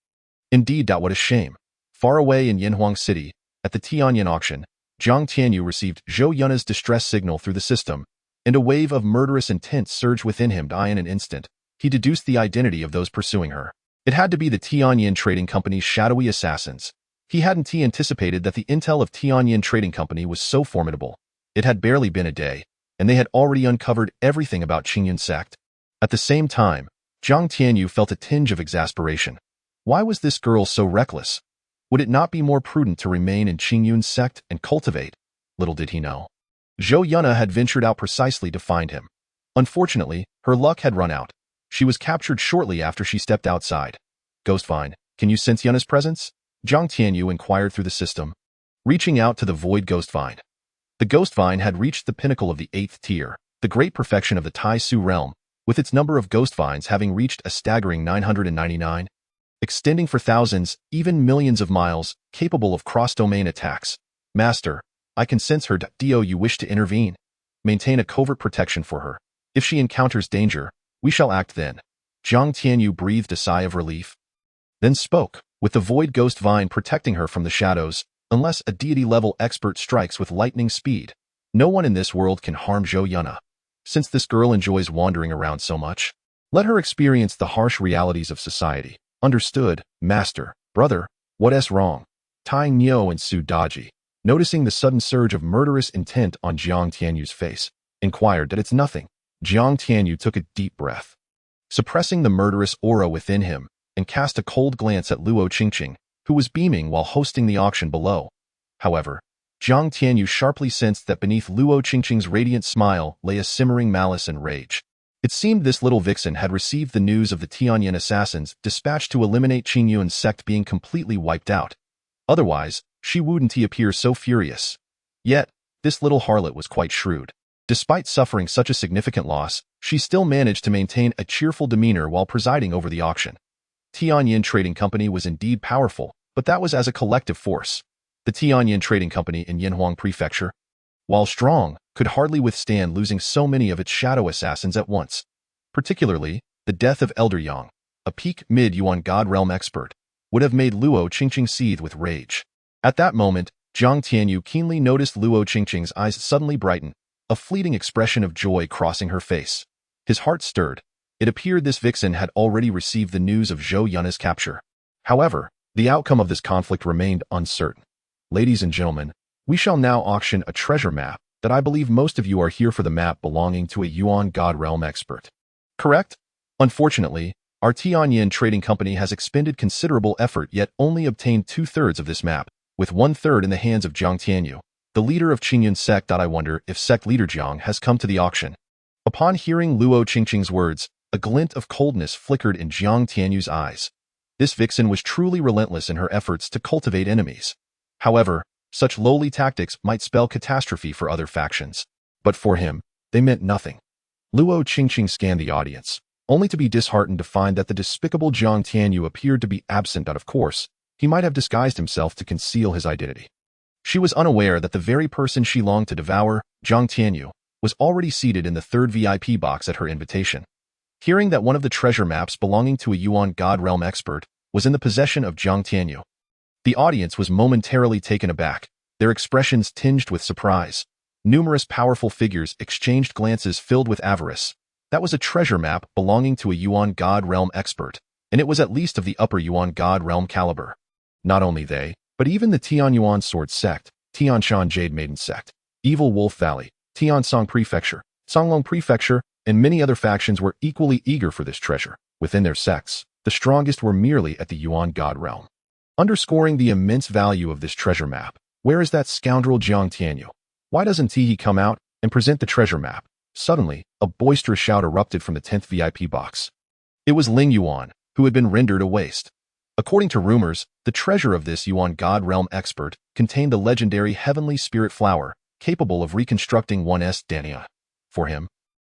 S1: Indeed, what a shame. Far away in Yanhuang City, at the Tianyan auction, Jiang Tianyu received Zhou Yuna's distress signal through the system, and a wave of murderous intent surged within him. In an instant, he deduced the identity of those pursuing her. It had to be the Tianyan Trading Company's shadowy assassins. He hadn't anticipated that the intel of Tianyan Trading Company was so formidable. It had barely been a day, and they had already uncovered everything about Qingyun Sect. At the same time, Jiang Tianyu felt a tinge of exasperation. Why was this girl so reckless? Would it not be more prudent to remain in Qingyun Sect and cultivate? Little did he know. Zhou Yuna had ventured out precisely to find him. Unfortunately, her luck had run out. She was captured shortly after she stepped outside. Ghostvine, can you sense Yuna's presence? Jiang Tianyu inquired through the system, reaching out to the void Ghostvine. The Ghostvine had reached the pinnacle of the 8th tier, the great perfection of the Tai Su realm, with its number of ghost vines having reached a staggering 999, extending for thousands, even millions of miles, capable of cross-domain attacks. Master, I can sense her. Do you wish to intervene? Maintain a covert protection for her. If she encounters danger, we shall act then. Jiang Tianyu breathed a sigh of relief, then spoke, with the void ghost vine protecting her from the shadows. Unless a deity-level expert strikes with lightning speed, no one in this world can harm Zhou Yunna. Since this girl enjoys wandering around so much, let her experience the harsh realities of society. Understood, master. Brother, what's wrong? Tai Niu and Su Daji, noticing the sudden surge of murderous intent on Jiang Tianyu's face, inquired that it's nothing. Jiang Tianyu took a deep breath, suppressing the murderous aura within him, and cast a cold glance at Luo Qingqing, who was beaming while hosting the auction below. However, Jiang Tianyu sharply sensed that beneath Luo Qingqing's radiant smile lay a simmering malice and rage. It seemed this little vixen had received the news of the Tianyan assassins dispatched to eliminate Qingyun Sect being completely wiped out. Otherwise, she wouldn't appear so furious. Yet, this little harlot was quite shrewd. Despite suffering such a significant loss, she still managed to maintain a cheerful demeanor while presiding over the auction. Tianyan Trading Company was indeed powerful, but that was as a collective force. The Tianyan Trading Company in Yinhuang Prefecture, while strong, could hardly withstand losing so many of its shadow assassins at once. Particularly, the death of Elder Yang, a peak mid-Yuan God Realm expert, would have made Luo Qingqing seethe with rage. At that moment, Jiang Tianyu keenly noticed Luo Qingqing's eyes suddenly brighten, a fleeting expression of joy crossing her face. His heart stirred. It appeared this vixen had already received the news of Zhou Yunna's capture. However, the outcome of this conflict remained uncertain. Ladies and gentlemen, we shall now auction a treasure map that I believe most of you are here for the map belonging to a Yuan God Realm expert. Correct? Unfortunately, our Tianyan Trading Company has expended considerable effort yet only obtained 2/3 of this map, with 1/3 in the hands of Jiang Tianyu, the leader of Qingyun Sect. I wonder if Sect leader Jiang has come to the auction. Upon hearing Luo Qingqing's words, a glint of coldness flickered in Jiang Tianyu's eyes. This vixen was truly relentless in her efforts to cultivate enemies. However, such lowly tactics might spell catastrophe for other factions. But for him, they meant nothing. Luo Qingqing scanned the audience, only to be disheartened to find that the despicable Jiang Tianyu appeared to be absent. Of course, he might have disguised himself to conceal his identity. She was unaware that the very person she longed to devour, Jiang Tianyu, was already seated in the third VIP box at her invitation. Hearing that one of the treasure maps belonging to a Yuan God Realm expert was in the possession of Jiang Tianyu, the audience was momentarily taken aback, their expressions tinged with surprise. Numerous powerful figures exchanged glances filled with avarice. That was a treasure map belonging to a Yuan God Realm expert, and it was at least of the upper Yuan God Realm caliber. Not only they, but even the Tianyuan Sword Sect, Tianshan Jade Maiden Sect, Evil Wolf Valley, Tiansong Prefecture, Songlong Prefecture, and many other factions were equally eager for this treasure. Within their sects, the strongest were merely at the Yuan God Realm. Underscoring the immense value of this treasure map, where is that scoundrel Jiang Tianyu? Why doesn't he come out and present the treasure map? Suddenly, a boisterous shout erupted from the 10th VIP box. It was Ling Yuan, who had been rendered a waste. According to rumors, the treasure of this Yuan God Realm expert contained the legendary Heavenly Spirit Flower, capable of reconstructing one's dantian. For him,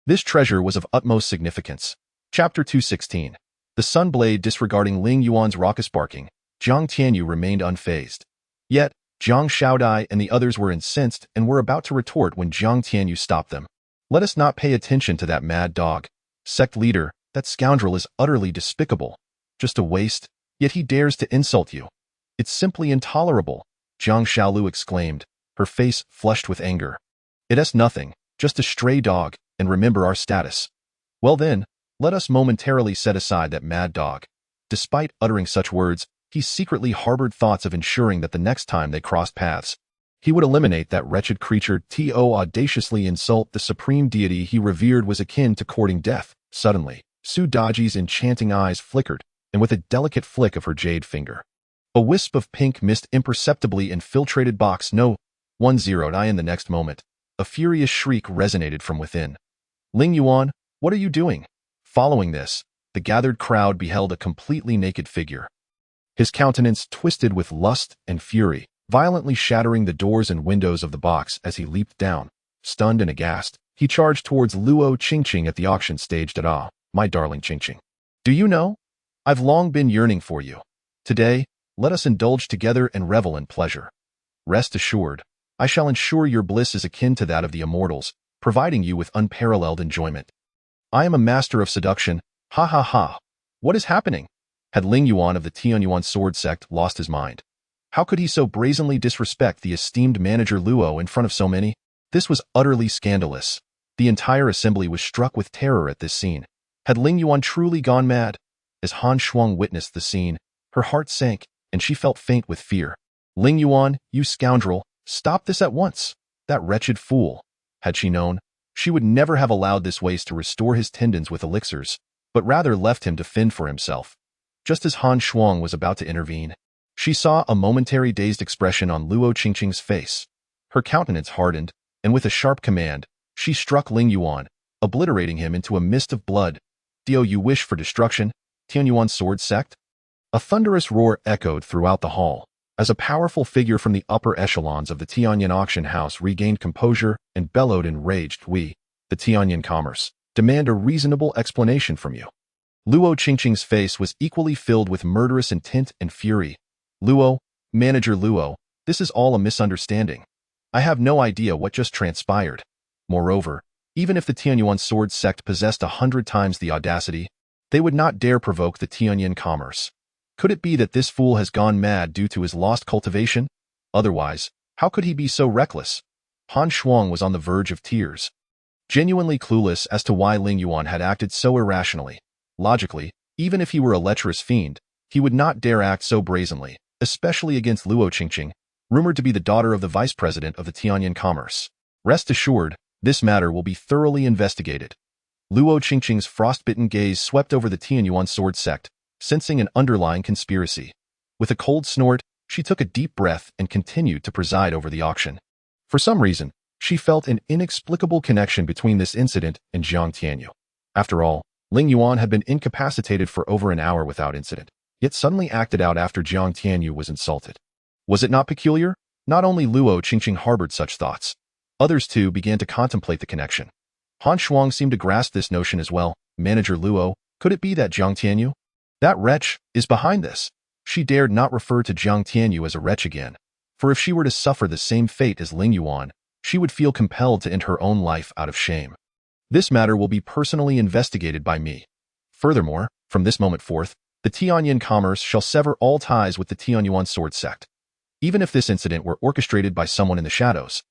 S1: this treasure was of utmost significance. Chapter 216. The Sunblade. Disregarding Ling Yuan's raucous barking, Jiang Tianyu remained unfazed. Yet, Zhang Xiaodai and the others were incensed and were about to retort when Jiang Tianyu stopped them. Let us not pay attention to that mad dog. Sect leader, that scoundrel is utterly despicable. Just a waste, yet he dares to insult you. It's simply intolerable, Zhang Xiaolu exclaimed, her face flushed with anger. It's nothing, just a stray dog, and remember our status. Well then, let us momentarily set aside that mad dog. Despite uttering such words, he secretly harbored thoughts of ensuring that the next time they crossed paths, he would eliminate that wretched creature. To audaciously insult the supreme deity he revered was akin to courting death. Suddenly, Su Daji's enchanting eyes flickered, and with a delicate flick of her jade finger, a wisp of pink mist imperceptibly infiltrated box No. 10. In the next moment, a furious shriek resonated from within. Ling Yuan, what are you doing? Following this, the gathered crowd beheld a completely naked figure. His countenance twisted with lust and fury, violently shattering the doors and windows of the box as he leaped down. Stunned and aghast, he charged towards Luo Qingqing at the auction stage. My darling Qingqing. Do you know? I've long been yearning for you. Today, let us indulge together and revel in pleasure. Rest assured, I shall ensure your bliss is akin to that of the immortals, providing you with unparalleled enjoyment. I am a master of seduction. Ha ha ha. What is happening? Had Ling Yuan of the Qingyun Sword Sect lost his mind? How could he so brazenly disrespect the esteemed manager Luo in front of so many? This was utterly scandalous. The entire assembly was struck with terror at this scene. Had Ling Yuan truly gone mad? As Han Shuang witnessed the scene, her heart sank, and she felt faint with fear. Ling Yuan, you scoundrel, stop this at once. That wretched fool. Had she known, she would never have allowed this waste to restore his tendons with elixirs, but rather left him to fend for himself. Just as Han Shuang was about to intervene, she saw a momentary dazed expression on Luo Qingqing's face. Her countenance hardened, and with a sharp command, she struck Ling Yuan, obliterating him into a mist of blood. Do you wish for destruction, Qingyun Sword Sect? A thunderous roar echoed throughout the hall, as a powerful figure from the upper echelons of the Tianyan auction house regained composure and bellowed enraged. We, the Tianyan commerce, demand a reasonable explanation from you. Luo Qingqing's face was equally filled with murderous intent and fury. Luo, Manager Luo, this is all a misunderstanding. I have no idea what just transpired. Moreover, even if the Tianyuan Sword Sect possessed 100 times the audacity, they would not dare provoke the Tianyan commerce. Could it be that this fool has gone mad due to his lost cultivation? Otherwise, how could he be so reckless? Han Shuang was on the verge of tears, genuinely clueless as to why Ling Yuan had acted so irrationally. Logically, even if he were a lecherous fiend, he would not dare act so brazenly, especially against Luo Qingqing, rumored to be the daughter of the vice president of the Tianyan commerce. Rest assured, this matter will be thoroughly investigated. Luo Qingqing's frostbitten gaze swept over the Tianyuan Sword Sect, sensing an underlying conspiracy. With a cold snort, she took a deep breath and continued to preside over the auction. For some reason, she felt an inexplicable connection between this incident and Jiang Tianyu. After all, Ling Yuan had been incapacitated for over an hour without incident, yet suddenly acted out after Jiang Tianyu was insulted. Was it not peculiar? Not only Luo Qingqing harbored such thoughts. Others too began to contemplate the connection. Han Shuang seemed to grasp this notion as well. Manager Luo, could it be that Jiang Tianyu? That wretch is behind this. She dared not refer to Jiang Tianyu as a wretch again, for if she were to suffer the same fate as Ling Yuan, she would feel compelled to end her own life out of shame. This matter will be personally investigated by me. Furthermore, from this moment forth, the Tianyan commerce shall sever all ties with the Tianyuan Sword Sect. Even if this incident were orchestrated by someone in the shadows,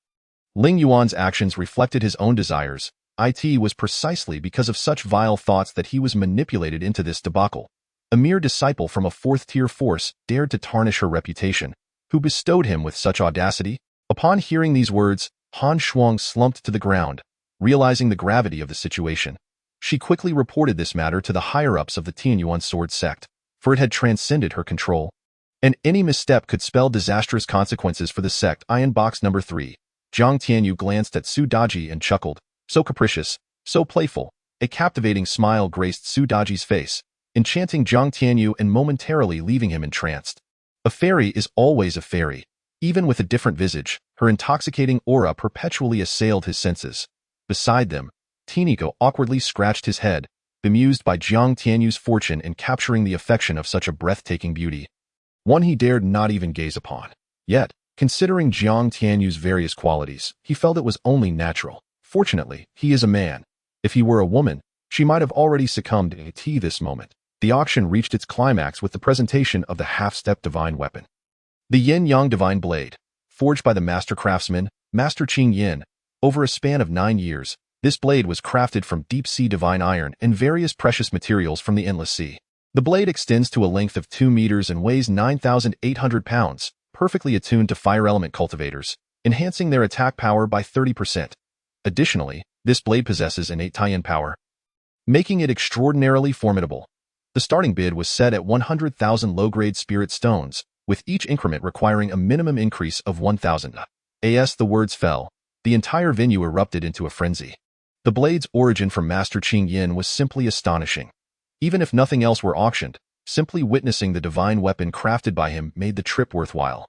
S1: Ling Yuan's actions reflected his own desires. It was precisely because of such vile thoughts that he was manipulated into this debacle. A mere disciple from a fourth-tier force dared to tarnish her reputation. Who bestowed him with such audacity? Upon hearing these words, Han Shuang slumped to the ground, realizing the gravity of the situation. She quickly reported this matter to the higher-ups of the Tianyuan Sword Sect, for it had transcended her control, and any misstep could spell disastrous consequences for the sect. Iron Box Number 3. Jiang Tianyu glanced at Su Daji and chuckled. So capricious, so playful. A captivating smile graced Su Daji's face, enchanting Jiang Tianyu and momentarily leaving him entranced. A fairy is always a fairy. Even with a different visage, her intoxicating aura perpetually assailed his senses. Beside them, Tiniko awkwardly scratched his head, bemused by Jiang Tianyu's fortune in capturing the affection of such a breathtaking beauty, one he dared not even gaze upon. Yet, considering Jiang Tianyu's various qualities, he felt it was only natural. Fortunately, he is a man. If he were a woman, she might have already succumbed at this moment. The auction reached its climax with the presentation of the half-step divine weapon. The Yin-Yang Divine Blade, forged by the master craftsman, Master Qingyin. Over a span of 9 years, this blade was crafted from deep-sea divine iron and various precious materials from the Endless Sea. The blade extends to a length of 2 meters and weighs 9,800 pounds, perfectly attuned to fire element cultivators, enhancing their attack power by 30%. Additionally, this blade possesses innate tie-in power, making it extraordinarily formidable. The starting bid was set at 100,000 low-grade spirit stones, with each increment requiring a minimum increase of 1,000. As the words fell, the entire venue erupted into a frenzy. The blade's origin from Master Qingyin was simply astonishing. Even if nothing else were auctioned, simply witnessing the divine weapon crafted by him made the trip worthwhile.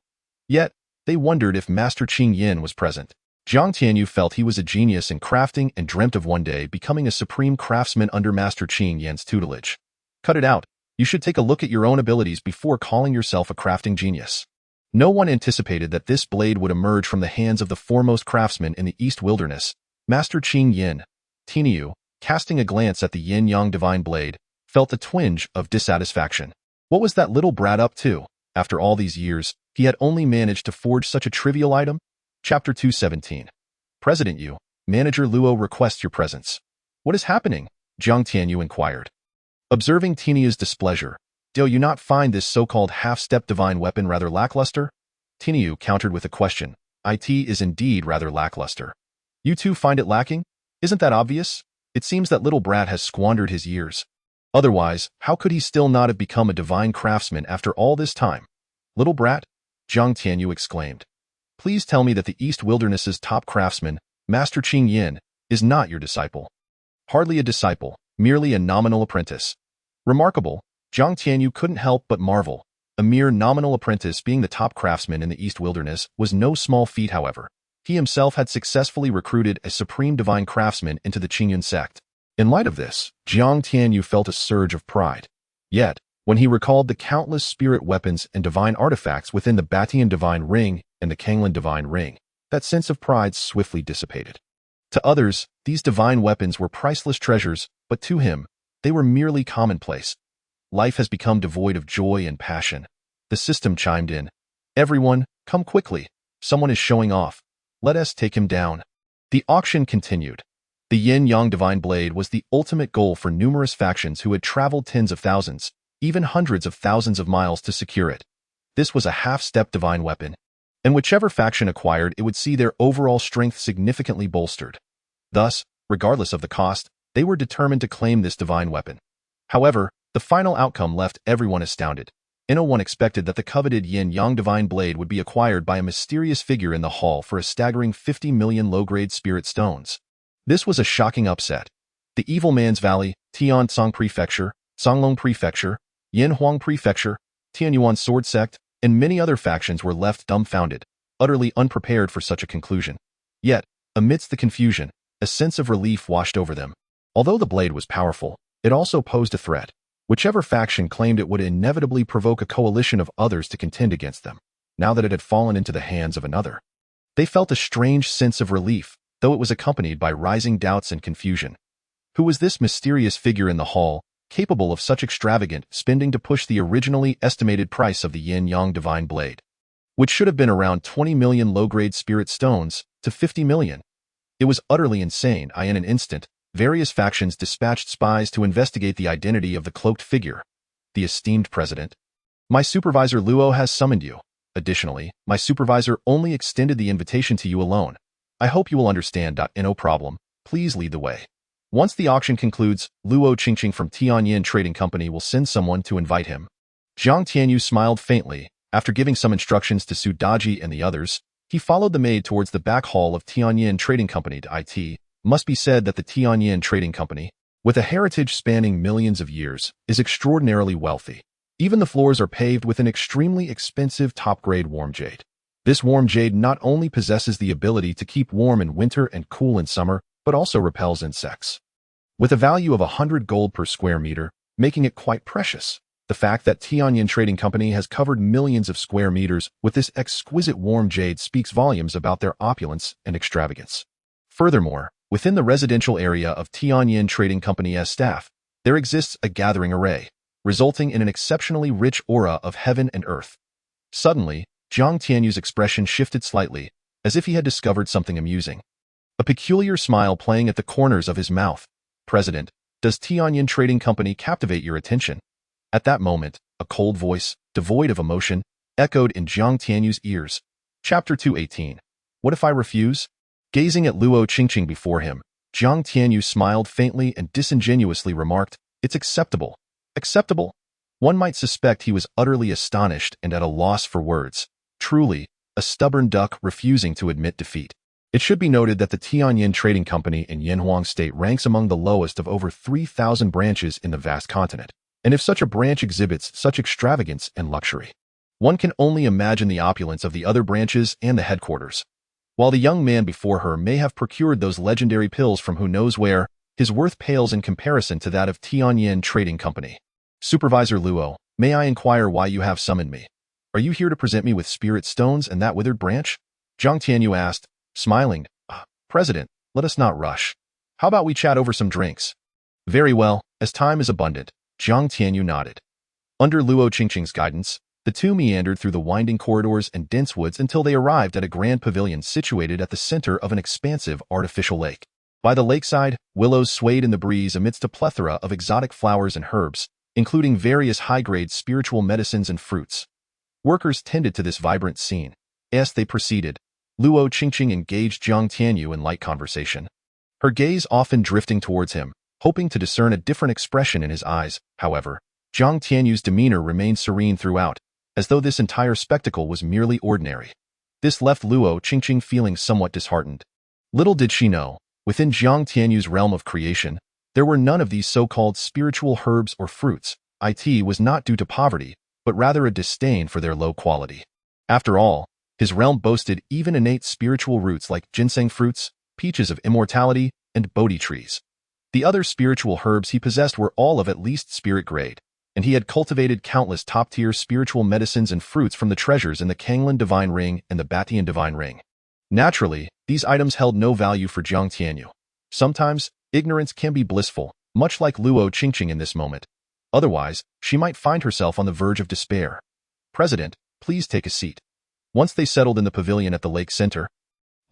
S1: Yet, they wondered if Master Qingyin was present. Jiang Tianyu felt he was a genius in crafting and dreamt of one day becoming a supreme craftsman under Master Qing Yan's tutelage. Cut it out. You should take a look at your own abilities before calling yourself a crafting genius. No one anticipated that this blade would emerge from the hands of the foremost craftsman in the East Wilderness, Master Qing Yin. Tianyu, casting a glance at the yin-yang divine blade, felt a twinge of dissatisfaction. What was that little brat up to? After all these years, he had only managed to forge such a trivial item? Chapter 217. President Yu, Manager Luo requests your presence. What is happening? Jiang Tianyu inquired. Observing Tianyu's displeasure, do you not find this so-called half-step divine weapon rather lackluster? Tianyu countered with a question. It is indeed rather lackluster. You too find it lacking? Isn't that obvious? It seems that little brat has squandered his years. Otherwise, how could he still not have become a divine craftsman after all this time? Little brat? Jiang Tianyu exclaimed. Please tell me that the East Wilderness's top craftsman, Master Qing Yin, is not your disciple. Hardly a disciple, merely a nominal apprentice. Remarkable, Jiang Tianyu couldn't help but marvel. A mere nominal apprentice being the top craftsman in the East Wilderness was no small feat, however. He himself had successfully recruited a supreme divine craftsman into the Qingyun Sect. In light of this, Jiang Tianyu felt a surge of pride. Yet, when he recalled the countless spirit weapons and divine artifacts within the Dantian divine ring and the Qinglan divine ring, that sense of pride swiftly dissipated. To others, these divine weapons were priceless treasures, but to him, they were merely commonplace. Life has become devoid of joy and passion. The system chimed in. Everyone, come quickly. Someone is showing off. Let us take him down. The auction continued. The yin-yang divine blade was the ultimate goal for numerous factions who had traveled tens of thousands, even hundreds of thousands of miles to secure it. This was a half-step divine weapon, and whichever faction acquired it would see their overall strength significantly bolstered. Thus, regardless of the cost, they were determined to claim this divine weapon. However, the final outcome left everyone astounded. No one expected that the coveted yin-yang divine blade would be acquired by a mysterious figure in the hall for a staggering 50 million low-grade spirit stones. This was a shocking upset. The Evil Man's Valley, Tiansong Prefecture, Songlong Prefecture, Yinhuang Prefecture, Tianyuan Sword Sect, and many other factions were left dumbfounded, utterly unprepared for such a conclusion. Yet, amidst the confusion, a sense of relief washed over them. Although the blade was powerful, it also posed a threat. Whichever faction claimed it would inevitably provoke a coalition of others to contend against them, now that it had fallen into the hands of another. They felt a strange sense of relief, though it was accompanied by rising doubts and confusion. Who was this mysterious figure in the hall, capable of such extravagant spending to push the originally estimated price of the yin-yang divine blade, which should have been around 20 million low-grade spirit stones, to 50 million? It was utterly insane. In an instant, various factions dispatched spies to investigate the identity of the cloaked figure. The esteemed president. My supervisor Luo has summoned you. Additionally, my supervisor only extended the invitation to you alone. I hope you will understand. No problem. Please lead the way. Once the auction concludes, Luo Qingqing from Tianyin Trading Company will send someone to invite him. Jiang Tianyu smiled faintly. After giving some instructions to Su Daji and the others, he followed the maid towards the back hall of Tianyin Trading Company. It must be said that the Tianyin Trading Company, with a heritage spanning millions of years, is extraordinarily wealthy. Even the floors are paved with an extremely expensive top-grade warm jade. This warm jade not only possesses the ability to keep warm in winter and cool in summer, but also repels insects. With a value of 100 gold per square meter, making it quite precious. The fact that Tianyin Trading Company has covered millions of square meters with this exquisite warm jade speaks volumes about their opulence and extravagance. Furthermore, within the residential area of Tianyin Trading Company's staff, there exists a gathering array, resulting in an exceptionally rich aura of heaven and earth. Suddenly, Jiang Tianyu's expression shifted slightly, as if he had discovered something amusing. A peculiar smile playing at the corners of his mouth. President, does Tianyin Trading Company captivate your attention? At that moment, a cold voice, devoid of emotion, echoed in Jiang Tianyu's ears. Chapter 218. What if I refuse? Gazing at Luo Qingqing before him, Jiang Tianyu smiled faintly and disingenuously remarked, It's acceptable. Acceptable? One might suspect he was utterly astonished and at a loss for words. Truly, a stubborn duck refusing to admit defeat. It should be noted that the Tianyin Trading Company in Yinhuang State ranks among the lowest of over 3,000 branches in the vast continent. And if such a branch exhibits such extravagance and luxury, one can only imagine the opulence of the other branches and the headquarters. While the young man before her may have procured those legendary pills from who knows where, his worth pales in comparison to that of Tianyin Trading Company. Supervisor Luo, may I inquire why you have summoned me? Are you here to present me with spirit stones and that withered branch? Zhang Tianyu asked, smiling. President, let us not rush. How about we chat over some drinks? Very well, as time is abundant, Zhang Tianyu nodded. Under Luo Qingqing's guidance, the two meandered through the winding corridors and dense woods until they arrived at a grand pavilion situated at the center of an expansive artificial lake. By the lakeside, willows swayed in the breeze amidst a plethora of exotic flowers and herbs, including various high-grade spiritual medicines and fruits. Workers tended to this vibrant scene. As they proceeded, Luo Qingqing engaged Zhang Tianyu in light conversation, her gaze often drifting towards him, hoping to discern a different expression in his eyes. However, Zhang Tianyu's demeanor remained serene throughout, as though this entire spectacle was merely ordinary. This left Luo Qingqing feeling somewhat disheartened. Little did she know, within Zhang Tianyu's realm of creation, there were none of these so-called spiritual herbs or fruits. It was not due to poverty, but rather a disdain for their low quality. After all, his realm boasted even innate spiritual roots like ginseng fruits, peaches of immortality, and Bodhi trees. The other spiritual herbs he possessed were all of at least spirit grade, and he had cultivated countless top-tier spiritual medicines and fruits from the treasures in the Qinglan Divine Ring and the Batian Divine Ring. Naturally, these items held no value for Zhang Tianyu. Sometimes, ignorance can be blissful, much like Luo Qingqing in this moment. Otherwise, she might find herself on the verge of despair. President, please take a seat. Once they settled in the pavilion at the lake center,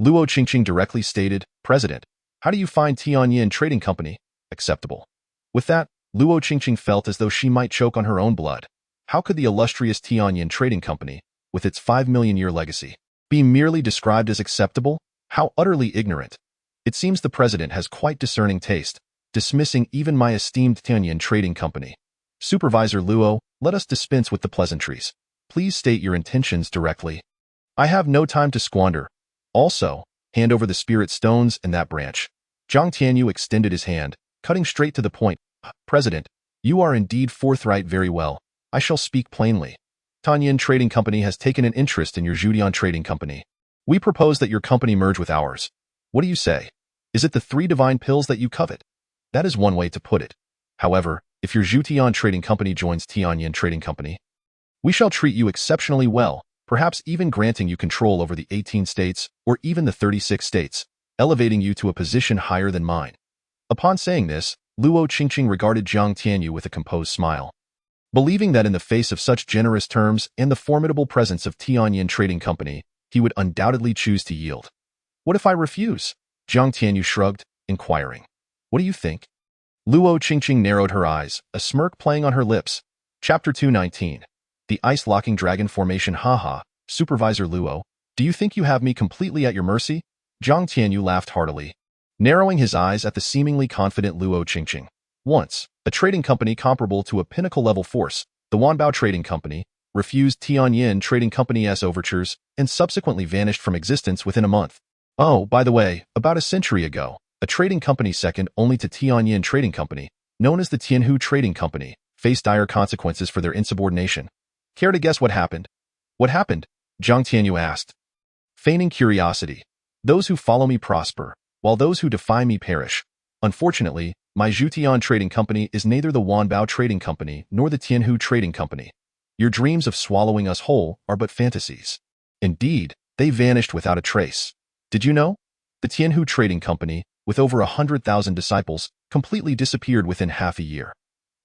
S1: Luo Qingqing directly stated, President, how do you find Tianyin Trading Company acceptable? With that, Luo Qingqing felt as though she might choke on her own blood. How could the illustrious Tianyin Trading Company, with its 5 million-year legacy, be merely described as acceptable? How utterly ignorant. It seems the president has quite discerning taste, dismissing even my esteemed Tianyin Trading Company. Supervisor Luo, let us dispense with the pleasantries. Please state your intentions directly. I have no time to squander. Also, hand over the spirit stones and that branch. Zhang Tianyu extended his hand, cutting straight to the point. President, you are indeed forthright. Very well. I shall speak plainly. Tianyin Trading Company has taken an interest in your Zhudian Trading Company. We propose that your company merge with ours. What do you say? Is it the 3 divine pills that you covet? That is one way to put it. However, if your Zhudian Trading Company joins Tianyin Trading Company, we shall treat you exceptionally well, perhaps even granting you control over the 18 states or even the 36 states, elevating you to a position higher than mine. Upon saying this, Luo Qingqing regarded Zhang Tianyu with a composed smile. Believing that in the face of such generous terms and the formidable presence of Tianyin Trading Company, he would undoubtedly choose to yield. What if I refuse? Zhang Tianyu shrugged, inquiring. What do you think? Luo Qingqing narrowed her eyes, a smirk playing on her lips. Chapter 219. The Ice-Locking Dragon Formation. Haha, Supervisor Luo, do you think you have me completely at your mercy? Zhang Tianyu laughed heartily, narrowing his eyes at the seemingly confident Luo Qingqing. Once, a trading company comparable to a pinnacle-level force, the Wanbao Trading Company, refused Tianyin Trading Company's overtures and subsequently vanished from existence within a month. Oh, by the way, about a century ago, a trading company second only to Tianyin Trading Company, known as the Tianhu Trading Company, faced dire consequences for their insubordination. Care to guess what happened? What happened? Zhang Tianyu asked, feigning curiosity. Those who follow me prosper, while those who defy me perish. Unfortunately, my Zhudian Trading Company is neither the Wanbao Trading Company nor the Tianhu Trading Company. Your dreams of swallowing us whole are but fantasies. Indeed, they vanished without a trace. Did you know? The Tianhu Trading Company, with over 100,000 disciples, completely disappeared within half a year.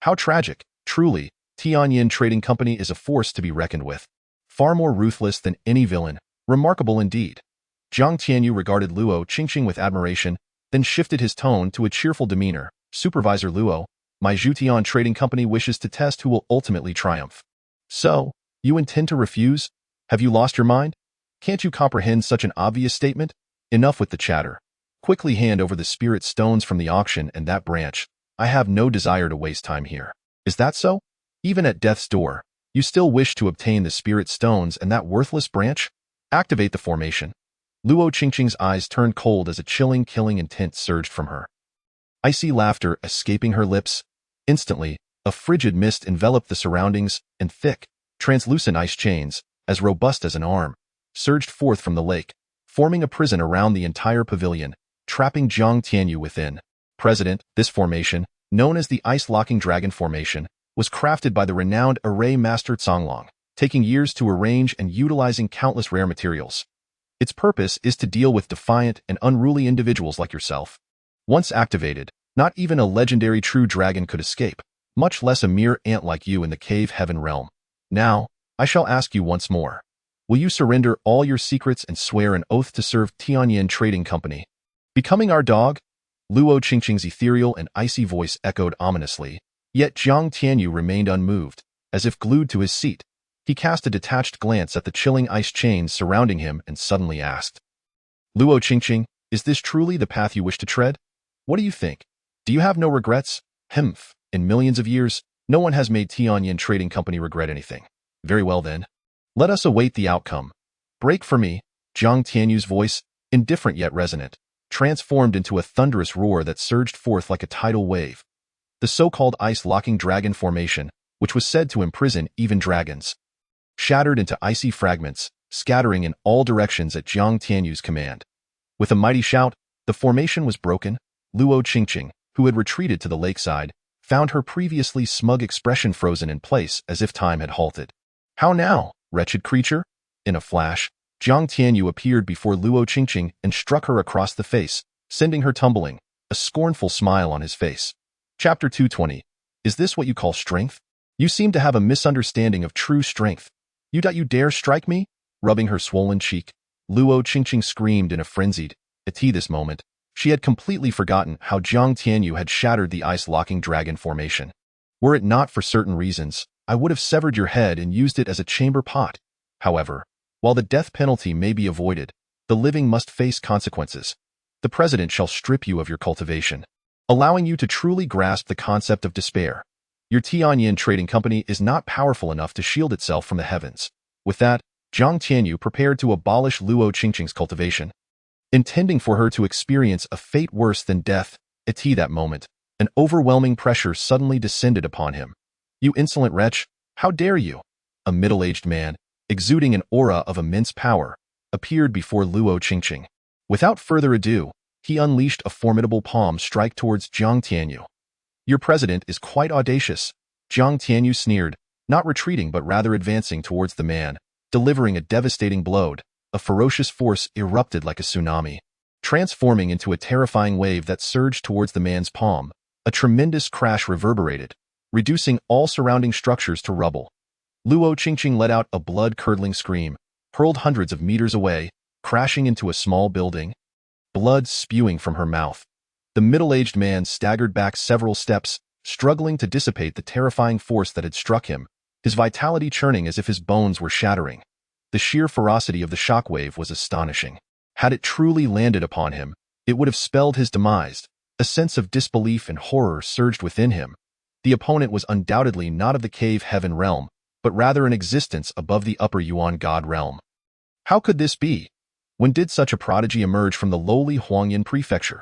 S1: How tragic. Truly, Tianyin Trading Company is a force to be reckoned with. Far more ruthless than any villain. Remarkable indeed. Zhang Tianyu regarded Luo Qingqing with admiration, then shifted his tone to a cheerful demeanor. Supervisor Luo, my Zhudian Trading Company wishes to test who will ultimately triumph. So, you intend to refuse? Have you lost your mind? Can't you comprehend such an obvious statement? Enough with the chatter. Quickly hand over the spirit stones from the auction and that branch. I have no desire to waste time here. Is that so? Even at death's door, you still wish to obtain the spirit stones and that worthless branch? Activate the formation. Luo Qingqing's eyes turned cold as a chilling, killing intent surged from her. Icy laughter escaping her lips. Instantly, a frigid mist enveloped the surroundings, and thick, translucent ice chains, as robust as an arm, surged forth from the lake, forming a prison around the entire pavilion, trapping Jiang Tianyu within. President, this formation, known as the Ice-Locking Dragon Formation, was crafted by the renowned array master Songlong, taking years to arrange and utilizing countless rare materials. Its purpose is to deal with defiant and unruly individuals like yourself. Once activated, not even a legendary true dragon could escape, much less a mere ant like you in the cave heaven realm. Now, I shall ask you once more. Will you surrender all your secrets and swear an oath to serve Tianyin Trading Company? Becoming our dog? Luo Qingqing's ethereal and icy voice echoed ominously, yet Jiang Tianyu remained unmoved, as if glued to his seat. He cast a detached glance at the chilling ice chains surrounding him and suddenly asked, Luo Qingqing, is this truly the path you wish to tread? What do you think? Do you have no regrets? Humph, in millions of years, no one has made Tianyin Trading Company regret anything. Very well then. Let us await the outcome. Break for me, Jiang Tianyu's voice, indifferent yet resonant, transformed into a thunderous roar that surged forth like a tidal wave. The so-called Ice-Locking Dragon Formation, which was said to imprison even dragons, shattered into icy fragments, scattering in all directions at Jiang Tianyu's command. With a mighty shout, the formation was broken. Luo Qingqing, who had retreated to the lakeside, found her previously smug expression frozen in place as if time had halted. How now, wretched creature? In a flash, Jiang Tianyu appeared before Luo Qingqing and struck her across the face, sending her tumbling, a scornful smile on his face. Chapter 220. Is this what you call strength? You seem to have a misunderstanding of true strength. You dare strike me? Rubbing her swollen cheek, Luo Qingqing screamed in a frenzied, at this moment, she had completely forgotten how Jiang Tianyu had shattered the Ice-Locking Dragon Formation. Were it not for certain reasons, I would have severed your head and used it as a chamber pot. However, while the death penalty may be avoided, the living must face consequences. The president shall strip you of your cultivation, allowing you to truly grasp the concept of despair. Your Tianyin Trading Company is not powerful enough to shield itself from the heavens. With that, Jiang Tianyu prepared to abolish Luo Qingqing's cultivation, intending for her to experience a fate worse than death. At that moment, an overwhelming pressure suddenly descended upon him. You insolent wretch, how dare you? A middle-aged man, exuding an aura of immense power, appeared before Luo Qingqing. Without further ado, he unleashed a formidable palm strike towards Jiang Tianyu. Your president is quite audacious, Jiang Tianyu sneered, not retreating but rather advancing towards the man, delivering a devastating blow. A ferocious force erupted like a tsunami, transforming into a terrifying wave that surged towards the man's palm. A tremendous crash reverberated, reducing all surrounding structures to rubble. Luo Qingqing let out a blood-curdling scream, hurled hundreds of meters away, crashing into a small building, blood spewing from her mouth. The middle-aged man staggered back several steps, struggling to dissipate the terrifying force that had struck him, his vitality churning as if his bones were shattering. The sheer ferocity of the shockwave was astonishing. Had it truly landed upon him, it would have spelled his demise. A sense of disbelief and horror surged within him. The opponent was undoubtedly not of the cave heaven realm, but rather an existence above the upper Yuan god realm. How could this be? When did such a prodigy emerge from the lowly Huangyan prefecture?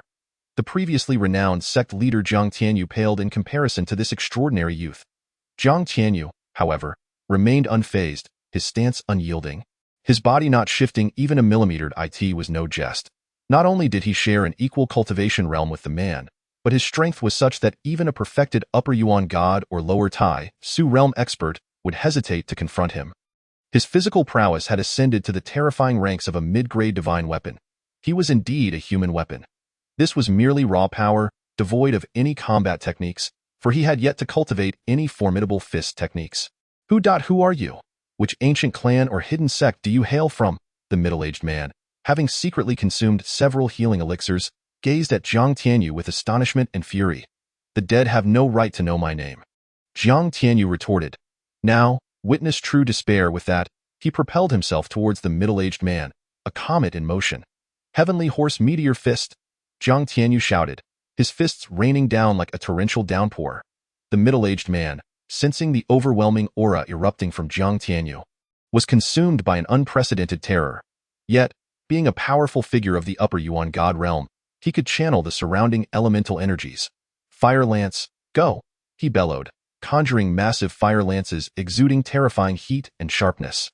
S1: The previously renowned sect leader Jiang Tianyu paled in comparison to this extraordinary youth. Jiang Tianyu, however, remained unfazed, his stance unyielding, his body not shifting even a millimeter. It was no jest. Not only did he share an equal cultivation realm with the man, but his strength was such that even a perfected upper Yuan god or lower Tai Su realm expert would hesitate to confront him. His physical prowess had ascended to the terrifying ranks of a mid-grade divine weapon. He was indeed a human weapon. This was merely raw power, devoid of any combat techniques, for he had yet to cultivate any formidable fist techniques. Who are you? Which ancient clan or hidden sect do you hail from? The middle-aged man, having secretly consumed several healing elixirs, gazed at Jiang Tianyu with astonishment and fury. The dead have no right to know my name. Jiang Tianyu retorted. Now, witness true despair. With that, he propelled himself towards the middle-aged man, a comet in motion. Heavenly Horse Meteor Fist, Jiang Tianyu shouted, his fists raining down like a torrential downpour. The middle-aged man, sensing the overwhelming aura erupting from Jiang Tianyu, was consumed by an unprecedented terror. Yet, being a powerful figure of the upper Yuan god realm, he could channel the surrounding elemental energies. Fire lance, go, he bellowed, conjuring massive fire lances exuding terrifying heat and sharpness,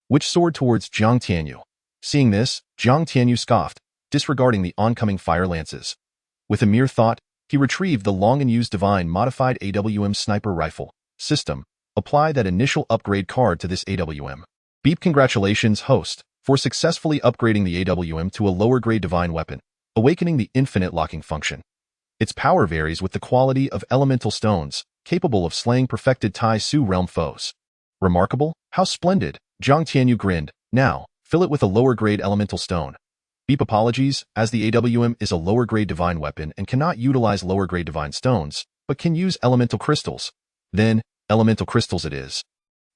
S1: which soared towards Jiang Tianyu. Seeing this, Jiang Tianyu scoffed, disregarding the oncoming fire lances. With a mere thought, he retrieved the long-in-use divine modified AWM sniper rifle system. Apply that initial upgrade card to this AWM. Beep congratulations, host, for successfully upgrading the AWM to a lower-grade divine weapon, awakening the infinite locking function. Its power varies with the quality of elemental stones, capable of slaying perfected Tai Su realm foes. Remarkable? How splendid! Jiang Tianyu grinned. Now, fill it with a lower-grade elemental stone. Beep apologies, as the AWM is a lower-grade divine weapon and cannot utilize lower-grade divine stones, but can use elemental crystals. Then, elemental crystals it is.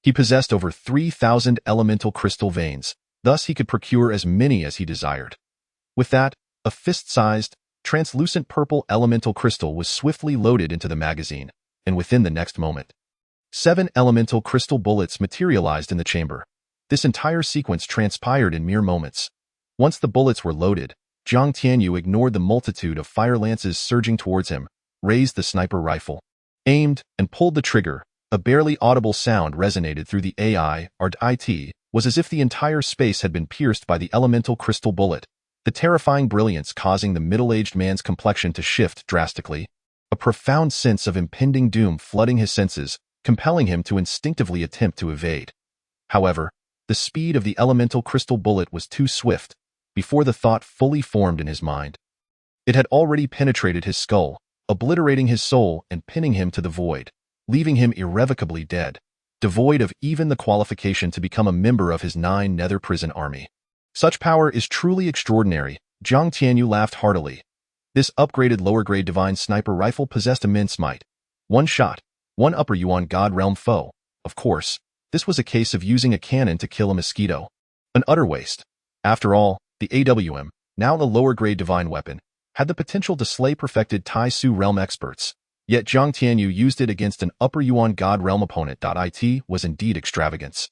S1: He possessed over 3,000 elemental crystal veins, thus he could procure as many as he desired. With that, a fist-sized, translucent purple elemental crystal was swiftly loaded into the magazine, and within the next moment, 7 elemental crystal bullets materialized in the chamber. This entire sequence transpired in mere moments. Once the bullets were loaded, Jiang Tianyu ignored the multitude of fire lances surging towards him, raised the sniper rifle, aimed, and pulled the trigger. A barely audible sound resonated through the AI, or IT, was as if the entire space had been pierced by the elemental crystal bullet, the terrifying brilliance causing the middle-aged man's complexion to shift drastically, a profound sense of impending doom flooding his senses, compelling him to instinctively attempt to evade. However, the speed of the elemental crystal bullet was too swift. Before the thought fully formed in his mind, it had already penetrated his skull, obliterating his soul and pinning him to the void, leaving him irrevocably dead, devoid of even the qualification to become a member of his 9 nether prison army. Such power is truly extraordinary. Jiang Tianyu laughed heartily. This upgraded lower-grade divine sniper rifle possessed immense might. One shot, one upper Yuan God realm foe. Of course, this was a case of using a cannon to kill a mosquito. An utter waste. After all, the AWM, now a lower-grade divine weapon, had the potential to slay perfected Tai Su realm experts. Yet Jiang Tianyu used it against an upper Yuan God realm opponent. It was indeed extravagance.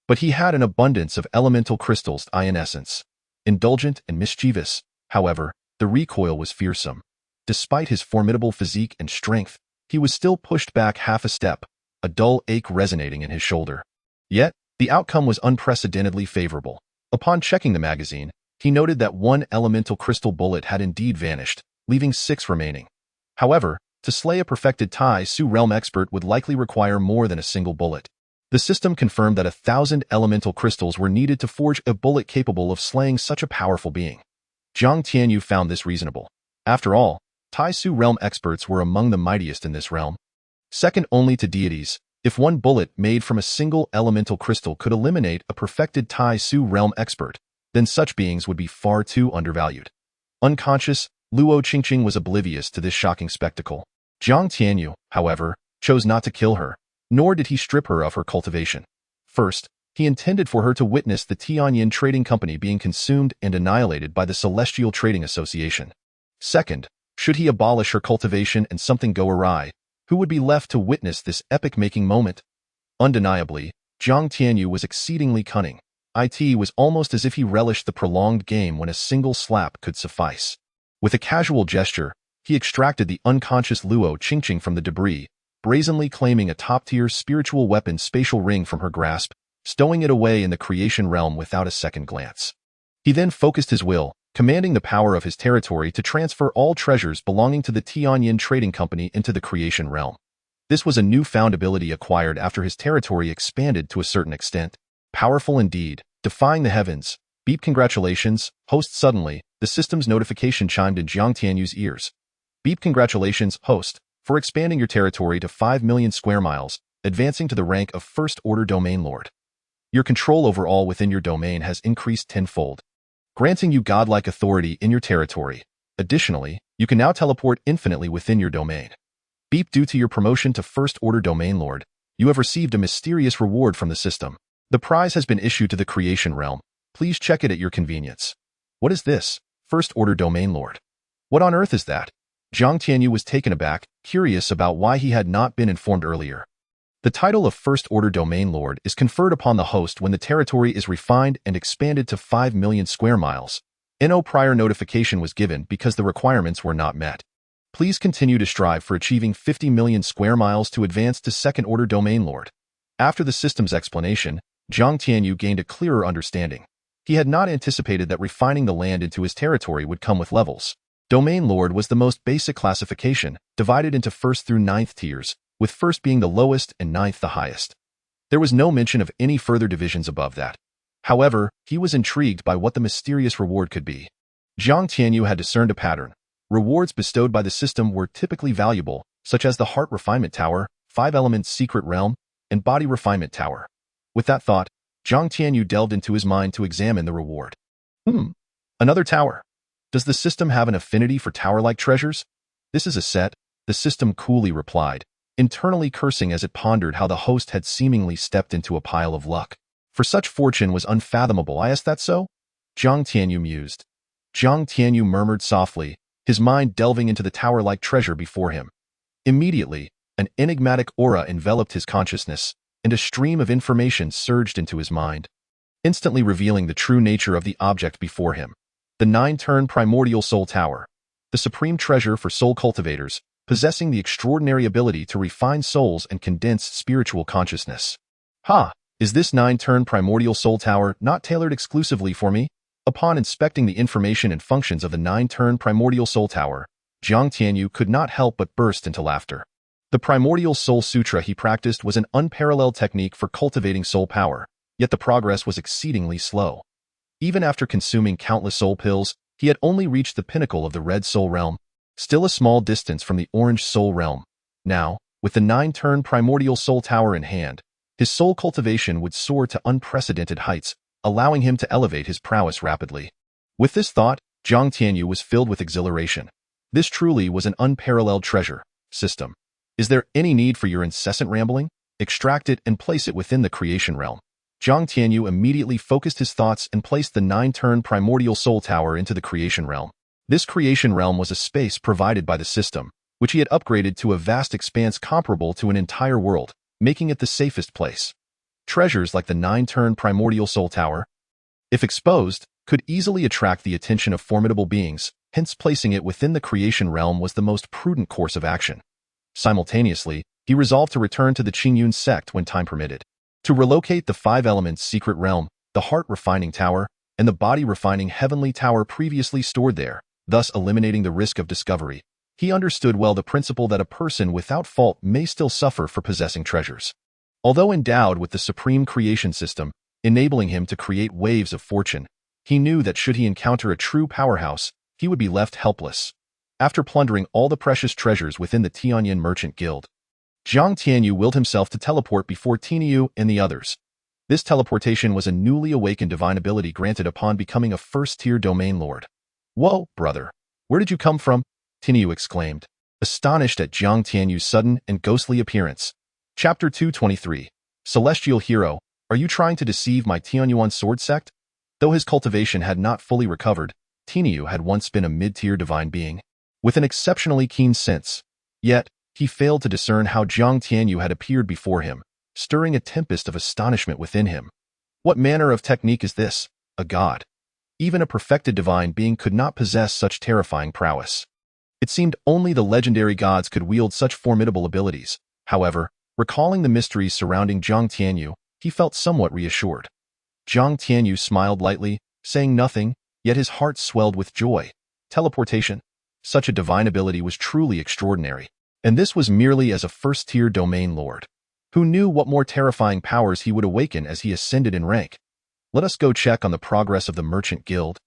S1: But he had an abundance of elemental crystals in essence. Indulgent and mischievous, however, the recoil was fearsome. Despite his formidable physique and strength, he was still pushed back half a step, a dull ache resonating in his shoulder. Yet, the outcome was unprecedentedly favorable. Upon checking the magazine, he noted that 1 elemental crystal bullet had indeed vanished, leaving 6 remaining. However, to slay a perfected Tai Su realm expert would likely require more than a single bullet. The system confirmed that 1,000 elemental crystals were needed to forge a bullet capable of slaying such a powerful being. Jiang Tianyu found this reasonable. After all, Tai Su realm experts were among the mightiest in this realm. Second only to deities, if 1 bullet made from a single elemental crystal could eliminate a perfected Tai Su realm expert, then such beings would be far too undervalued. Unconscious, Luo Qingqing was oblivious to this shocking spectacle. Jiang Tianyu, however, chose not to kill her, nor did he strip her of her cultivation. First, he intended for her to witness the Tianyin Trading Company being consumed and annihilated by the Celestial Trading Association. Second, should he abolish her cultivation and something go awry, who would be left to witness this epic-making moment? Undeniably, Jiang Tianyu was exceedingly cunning. It was almost as if he relished the prolonged game when a single slap could suffice. With a casual gesture, he extracted the unconscious Luo Qingqing from the debris, brazenly claiming a top-tier spiritual weapon spatial ring from her grasp, stowing it away in the creation realm without a second glance. He then focused his will, commanding the power of his territory to transfer all treasures belonging to the Tianyin Trading Company into the creation realm. This was a newfound ability acquired after his territory expanded to a certain extent. Powerful indeed, defying the heavens. Beep congratulations, host. Suddenly, the system's notification chimed in Jiang Tianyu's ears. Beep congratulations, host, for expanding your territory to 5 million square miles, advancing to the rank of First Order Domain Lord. Your control over all within your domain has increased tenfold, granting you godlike authority in your territory. Additionally, you can now teleport infinitely within your domain. Beep, due to your promotion to First Order Domain Lord, you have received a mysterious reward from the system. The prize has been issued to the creation realm. Please check it at your convenience. What is this? First Order Domain Lord. What on earth is that? Jiang Tianyu was taken aback, curious about why he had not been informed earlier. The title of First Order Domain Lord is conferred upon the host when the territory is refined and expanded to 5 million square miles. No prior notification was given because the requirements were not met. Please continue to strive for achieving 50 million square miles to advance to Second Order Domain Lord. After the system's explanation, Jiang Tianyu gained a clearer understanding. He had not anticipated that refining the land into his territory would come with levels. Domain Lord was the most basic classification, divided into 1st through 9th tiers, with 1st being the lowest and 9th the highest. There was no mention of any further divisions above that. However, he was intrigued by what the mysterious reward could be. Jiang Tianyu had discerned a pattern. Rewards bestowed by the system were typically valuable, such as the Heart Refinement Tower, 5 Elements Secret Realm, and Body Refinement Tower. With that thought, Jiang Tianyu delved into his mind to examine the reward. Another tower. Does the system have an affinity for tower-like treasures? This is a set, the system coolly replied, internally cursing as it pondered how the host had seemingly stepped into a pile of luck. For such fortune was unfathomable, I asked that so? Jiang Tianyu mused. Jiang Tianyu murmured softly, his mind delving into the tower-like treasure before him. Immediately, an enigmatic aura enveloped his consciousness, and a stream of information surged into his mind, instantly revealing the true nature of the object before him. The 9-turn primordial soul tower, the supreme treasure for soul cultivators, possessing the extraordinary ability to refine souls and condense spiritual consciousness. Is this 9-turn primordial soul tower not tailored exclusively for me? Upon inspecting the information and functions of the 9-turn primordial soul tower, Jiang Tianyu could not help but burst into laughter. The primordial soul sutra he practiced was an unparalleled technique for cultivating soul power, yet the progress was exceedingly slow. Even after consuming countless soul pills, he had only reached the pinnacle of the red soul realm, still a small distance from the orange soul realm. Now, with the 9-turn primordial soul tower in hand, his soul cultivation would soar to unprecedented heights, allowing him to elevate his prowess rapidly. With this thought, Jiang Tianyu was filled with exhilaration. This truly was an unparalleled treasure. System. Is there any need for your incessant rambling? Extract it and place it within the creation realm. Jiang Tianyu immediately focused his thoughts and placed the 9-turn primordial soul tower into the creation realm. This creation realm was a space provided by the system, which he had upgraded to a vast expanse comparable to an entire world, making it the safest place. Treasures like the 9-turn primordial soul tower, if exposed, could easily attract the attention of formidable beings, hence placing it within the creation realm was the most prudent course of action. Simultaneously, he resolved to return to the Qingyun Sect when time permitted. To relocate the 5 Elements Secret Realm, the Heart Refining Tower, and the Body Refining Heavenly Tower previously stored there, thus eliminating the risk of discovery. He understood well the principle that a person without fault may still suffer for possessing treasures. Although endowed with the supreme creation system, enabling him to create waves of fortune, he knew that should he encounter a true powerhouse, he would be left helpless. After plundering all the precious treasures within the Tianyan Merchant Guild, Jiang Tianyu willed himself to teleport before Tianyu and the others. This teleportation was a newly awakened divine ability granted upon becoming a 1st-tier domain lord. Whoa, brother! Where did you come from? Tianyu exclaimed, astonished at Jiang Tianyu's sudden and ghostly appearance. Chapter 223. Celestial Hero, are you trying to deceive my Tianyuan sword sect? Though his cultivation had not fully recovered, Tianyu had once been a mid-tier divine being, with an exceptionally keen sense. Yet, he failed to discern how Jiang Tianyu had appeared before him, stirring a tempest of astonishment within him. What manner of technique is this? A god. Even a perfected divine being could not possess such terrifying prowess. It seemed only the legendary gods could wield such formidable abilities. However, recalling the mysteries surrounding Jiang Tianyu, he felt somewhat reassured. Jiang Tianyu smiled lightly, saying nothing, yet his heart swelled with joy. Teleportation. Such a divine ability was truly extraordinary. And this was merely as a 1st-tier domain lord. Who knew what more terrifying powers he would awaken as he ascended in rank? Let us go check on the progress of the Merchant Guild.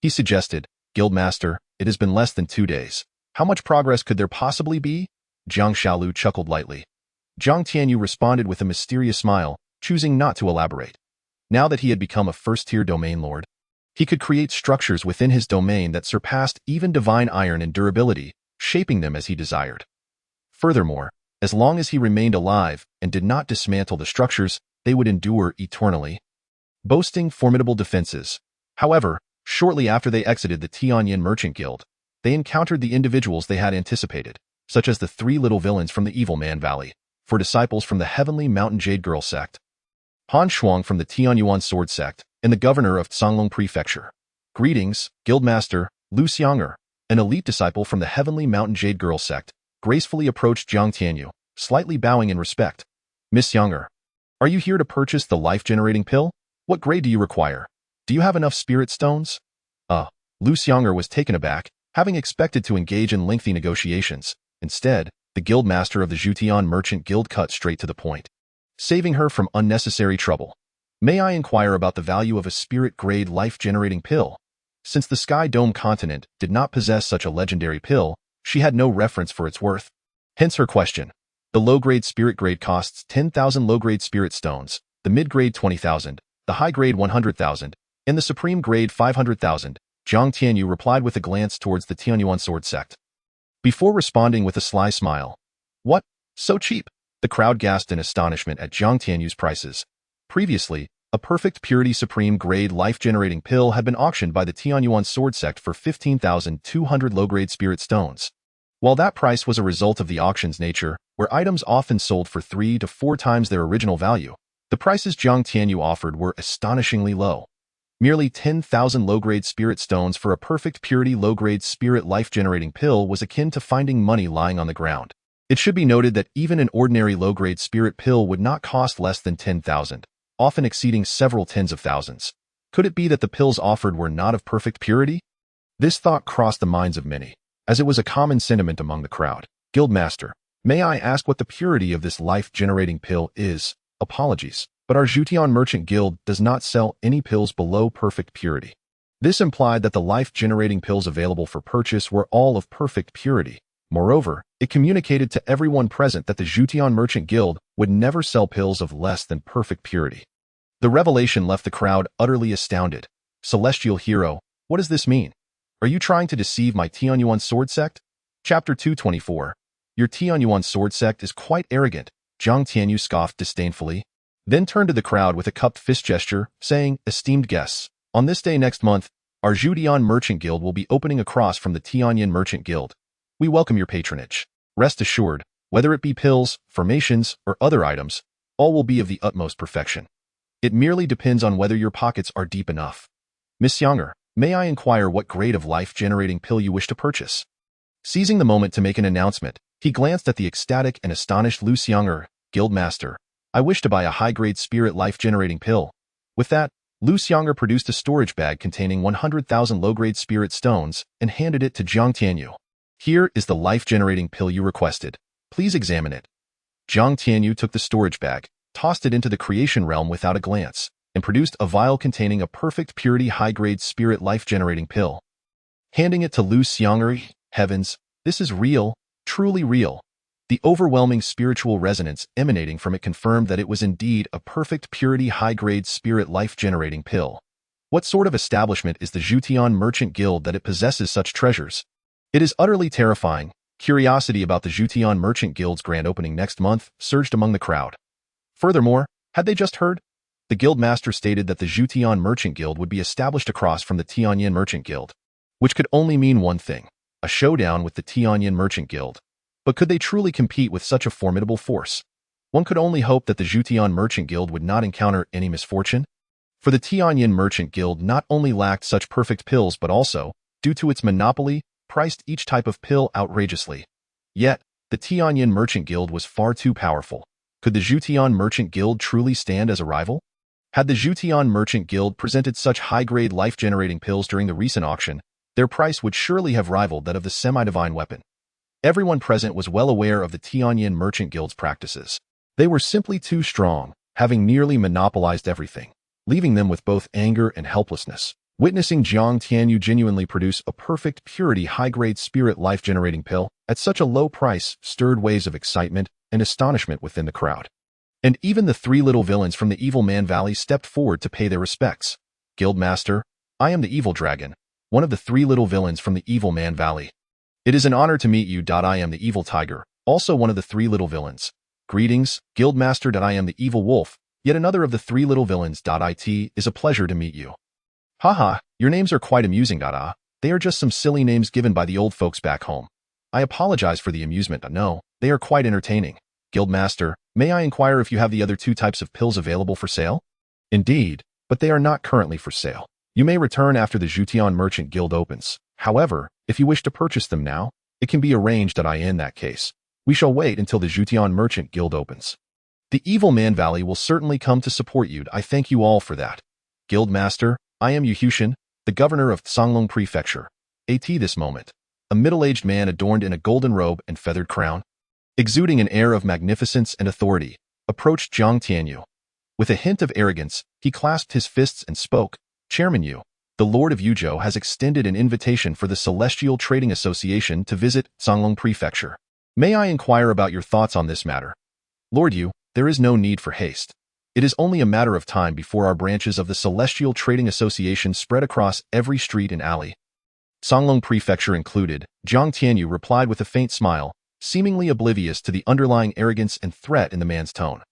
S1: He suggested, Guildmaster, it has been less than 2 days. How much progress could there possibly be? Jiang Shaolu chuckled lightly. Jiang Tianyu responded with a mysterious smile, choosing not to elaborate. Now that he had become a 1st-tier domain lord, he could create structures within his domain that surpassed even divine iron in durability, shaping them as he desired. Furthermore, as long as he remained alive and did not dismantle the structures, they would endure eternally, boasting formidable defenses. However, shortly after they exited the Tianyan Merchant Guild, they encountered the individuals they had anticipated, such as the 3 little villains from the Evil Man Valley, 4 disciples from the Heavenly Mountain Jade Girl Sect, Han Shuang from the Tianyuan Sword Sect, and the governor of Songlong Prefecture. Greetings, Guildmaster. Lu Xianger, an elite disciple from the Heavenly Mountain Jade Girl Sect, gracefully approached Jiang Tianyu, slightly bowing in respect. Miss Younger, are you here to purchase the life-generating pill? What grade do you require? Do you have enough spirit stones? Lu Xianger was taken aback, having expected to engage in lengthy negotiations. Instead, the guildmaster of the Zhutian Merchant Guild cut straight to the point, saving her from unnecessary trouble. May I inquire about the value of a spirit-grade life-generating pill? Since the Sky Dome continent did not possess such a legendary pill, she had no reference for its worth. Hence her question. The low-grade spirit grade costs 10,000 low-grade spirit stones, the mid-grade 20,000, the high-grade 100,000, and the supreme grade 500,000. Zhang Tianyu replied with a glance towards the Qingyun Sect. Before responding with a sly smile. What? So cheap? The crowd gasped in astonishment at Zhang Tianyu's prices. Previously, a perfect purity supreme grade life-generating pill had been auctioned by the Qingyun Sect for 15,200 low-grade spirit stones. While that price was a result of the auction's nature, where items often sold for 3 to 4 times their original value, the prices Zhang Tianyu offered were astonishingly low. Merely 10,000 low-grade spirit stones for a perfect purity low-grade spirit life-generating pill was akin to finding money lying on the ground. It should be noted that even an ordinary low-grade spirit pill would not cost less than 10,000, often exceeding several tens of thousands. Could it be that the pills offered were not of perfect purity? This thought crossed the minds of many, as it was a common sentiment among the crowd. Guildmaster, may I ask what the purity of this life-generating pill is? Apologies, but our Zhutian Merchant Guild does not sell any pills below perfect purity. This implied that the life-generating pills available for purchase were all of perfect purity. Moreover, it communicated to everyone present that the Zhutian Merchant Guild would never sell pills of less than perfect purity. The revelation left the crowd utterly astounded. Celestial Hero, what does this mean? Are you trying to deceive my Qingyun Sect? Chapter 224. Your Qingyun Sect is quite arrogant, Zhang Tianyu scoffed disdainfully, then turned to the crowd with a cupped fist gesture, saying, Esteemed guests, on this day next month, our Zhutian Merchant Guild will be opening across from the Tianyin Merchant Guild. We welcome your patronage. Rest assured, whether it be pills, formations, or other items, all will be of the utmost perfection. It merely depends on whether your pockets are deep enough. Miss Xianger, may I inquire what grade of life-generating pill you wish to purchase? Seizing the moment to make an announcement, he glanced at the ecstatic and astonished Lu Xianger, Guildmaster. I wish to buy a high-grade spirit life-generating pill. With that, Lu Xianger produced a storage bag containing 100,000 low-grade spirit stones and handed it to Zhang Tianyu. Here is the life-generating pill you requested. Please examine it. Zhang Tianyu took the storage bag, tossed it into the creation realm without a glance, and produced a vial containing a perfect purity high-grade spirit life-generating pill. Handing it to Lu Xianger, heavens, this is real, truly real. The overwhelming spiritual resonance emanating from it confirmed that it was indeed a perfect purity high-grade spirit life-generating pill. What sort of establishment is the Zhutian Merchant Guild that it possesses such treasures? It is utterly terrifying. Curiosity about the Zhutian Merchant Guild's grand opening next month surged among the crowd. Furthermore, had they just heard? The guildmaster stated that the Zhutian Merchant Guild would be established across from the Tianyin Merchant Guild, which could only mean one thing, a showdown with the Tianyin Merchant Guild. But could they truly compete with such a formidable force? One could only hope that the Zhutian Merchant Guild would not encounter any misfortune. For the Tianyin Merchant Guild not only lacked such perfect pills but also, due to its monopoly, priced each type of pill outrageously. Yet, the Tianyin Merchant Guild was far too powerful. Could the Zhutian Merchant Guild truly stand as a rival? Had the Zhutian Merchant Guild presented such high-grade life-generating pills during the recent auction, their price would surely have rivaled that of the semi-divine weapon. Everyone present was well aware of the Tianyin Merchant Guild's practices. They were simply too strong, having nearly monopolized everything, leaving them with both anger and helplessness. Witnessing Zhang Tianyu genuinely produce a perfect purity high-grade spirit life-generating pill at such a low price stirred waves of excitement and astonishment within the crowd. And even the 3 little villains from the Evil Man Valley stepped forward to pay their respects. Guildmaster, I am the Evil Dragon, one of the 3 little villains from the Evil Man Valley. It is an honor to meet you. I am the Evil Tiger, also one of the 3 little villains. Greetings, Guildmaster. I am the Evil Wolf, yet another of the 3 little villains. It is a pleasure to meet you. Haha, your names are quite amusing. They are just some silly names given by the old folks back home. I apologize for the amusement. No, they are quite entertaining. Guildmaster, may I inquire if you have the other 2 types of pills available for sale? Indeed, but they are not currently for sale. You may return after the Zhutian Merchant Guild opens. However, if you wish to purchase them now, it can be arranged. In that case, we shall wait until the Zhutian Merchant Guild opens. The Evil Man Valley will certainly come to support you. I thank you all for that. Guildmaster, I am Yu Hushin, the governor of Songlong Prefecture. This moment. A middle-aged man adorned in a golden robe and feathered crown, exuding an air of magnificence and authority, approached Jiang Tianyu. With a hint of arrogance, he clasped his fists and spoke, Chairman Yu, the Lord of Yuzhou has extended an invitation for the Celestial Trading Association to visit Songlong Prefecture. May I inquire about your thoughts on this matter? Lord Yu, there is no need for haste. It is only a matter of time before our branches of the Celestial Trading Association spread across every street and alley. Songlong Prefecture included, Jiang Tianyu replied with a faint smile, seemingly oblivious to the underlying arrogance and threat in the man's tone.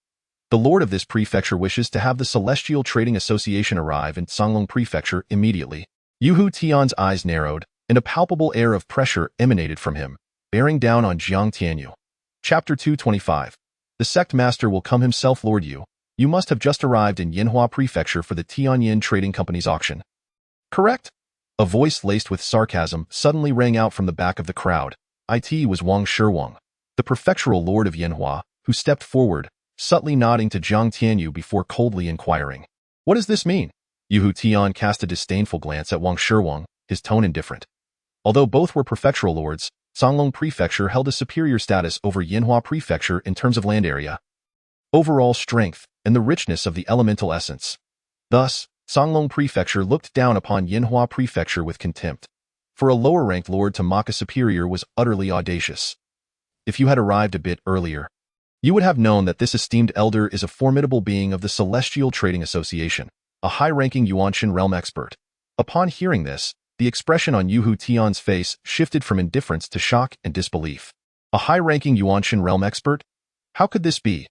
S1: The lord of this prefecture wishes to have the Celestial Trading Association arrive in Songlong Prefecture immediately. Yu Tian's eyes narrowed, and a palpable air of pressure emanated from him, bearing down on Jiang Tianyu. Chapter 225. The sect master will come himself. Lord Yu, you must have just arrived in Yinhua Prefecture for the Tianyin Trading Company's auction. Correct? A voice laced with sarcasm suddenly rang out from the back of the crowd. It was Wang Shiwang, the prefectural lord of Yinhua, who stepped forward, subtly nodding to Jiang Tianyu before coldly inquiring. What does this mean? Yu Tian cast a disdainful glance at Wang Shiwang, his tone indifferent. Although both were prefectural lords, Songlong Prefecture held a superior status over Yinhua Prefecture in terms of land area, overall strength, and the richness of the elemental essence. Thus, Songlong Prefecture looked down upon Yinhua Prefecture with contempt. For a lower-ranked lord to mock a superior was utterly audacious. If you had arrived a bit earlier, you would have known that this esteemed elder is a formidable being of the Celestial Trading Association, a high-ranking Yuanshan realm expert. Upon hearing this, the expression on Yu Tian's face shifted from indifference to shock and disbelief. A high-ranking Yuanshan realm expert? How could this be?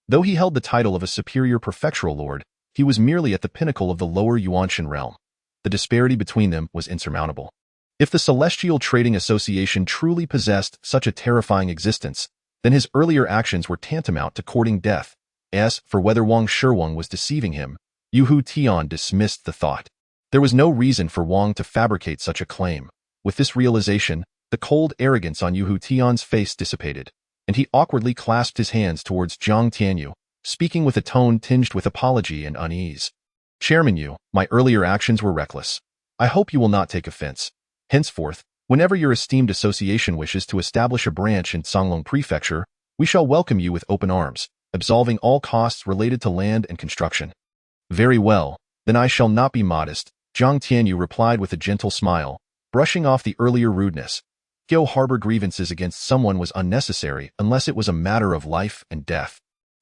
S1: Though he held the title of a superior prefectural lord, he was merely at the pinnacle of the lower Yuanshan realm. The disparity between them was insurmountable. If the Celestial Trading Association truly possessed such a terrifying existence, then his earlier actions were tantamount to courting death. As for whether Wang Shiwang was deceiving him, Yu Tian dismissed the thought. There was no reason for Wang to fabricate such a claim. With this realization, the cold arrogance on Yu Tian's face dissipated, and he awkwardly clasped his hands towards Jiang Tianyu, speaking with a tone tinged with apology and unease. Chairman Yu, my earlier actions were reckless. I hope you will not take offense. Henceforth, whenever your esteemed association wishes to establish a branch in Songlong Prefecture, we shall welcome you with open arms, absolving all costs related to land and construction. Very well, then I shall not be modest, Jiang Tianyu replied with a gentle smile, brushing off the earlier rudeness. Go harbor grievances against someone was unnecessary unless it was a matter of life and death.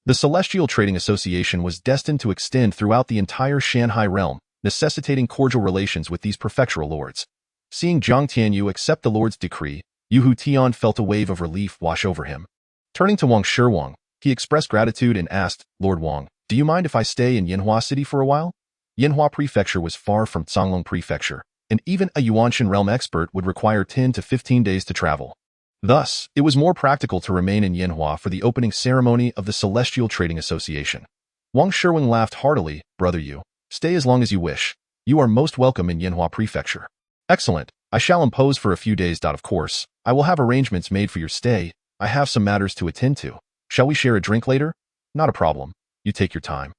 S1: The Celestial Trading Association was destined to extend throughout the entire Shanghai realm, necessitating cordial relations with these prefectural lords. Seeing Jiang Tianyu accept the lord's decree, Yu Tian felt a wave of relief wash over him. Turning to Wang Shiwang, he expressed gratitude and asked, Lord Wang, do you mind if I stay in Yinhua City for a while? Yinhua Prefecture was far from Songlong Prefecture, and even a Yuanshan realm expert would require 10 to 15 days to travel. Thus, it was more practical to remain in Yinhua for the opening ceremony of the Celestial Trading Association. Wang Shiwang laughed heartily, Brother Yu, stay as long as you wish. You are most welcome in Yinhua Prefecture. Excellent. I shall impose for a few days. Of course, I will have arrangements made for your stay. I have some matters to attend to. Shall we share a drink later? Not a problem. You take your time.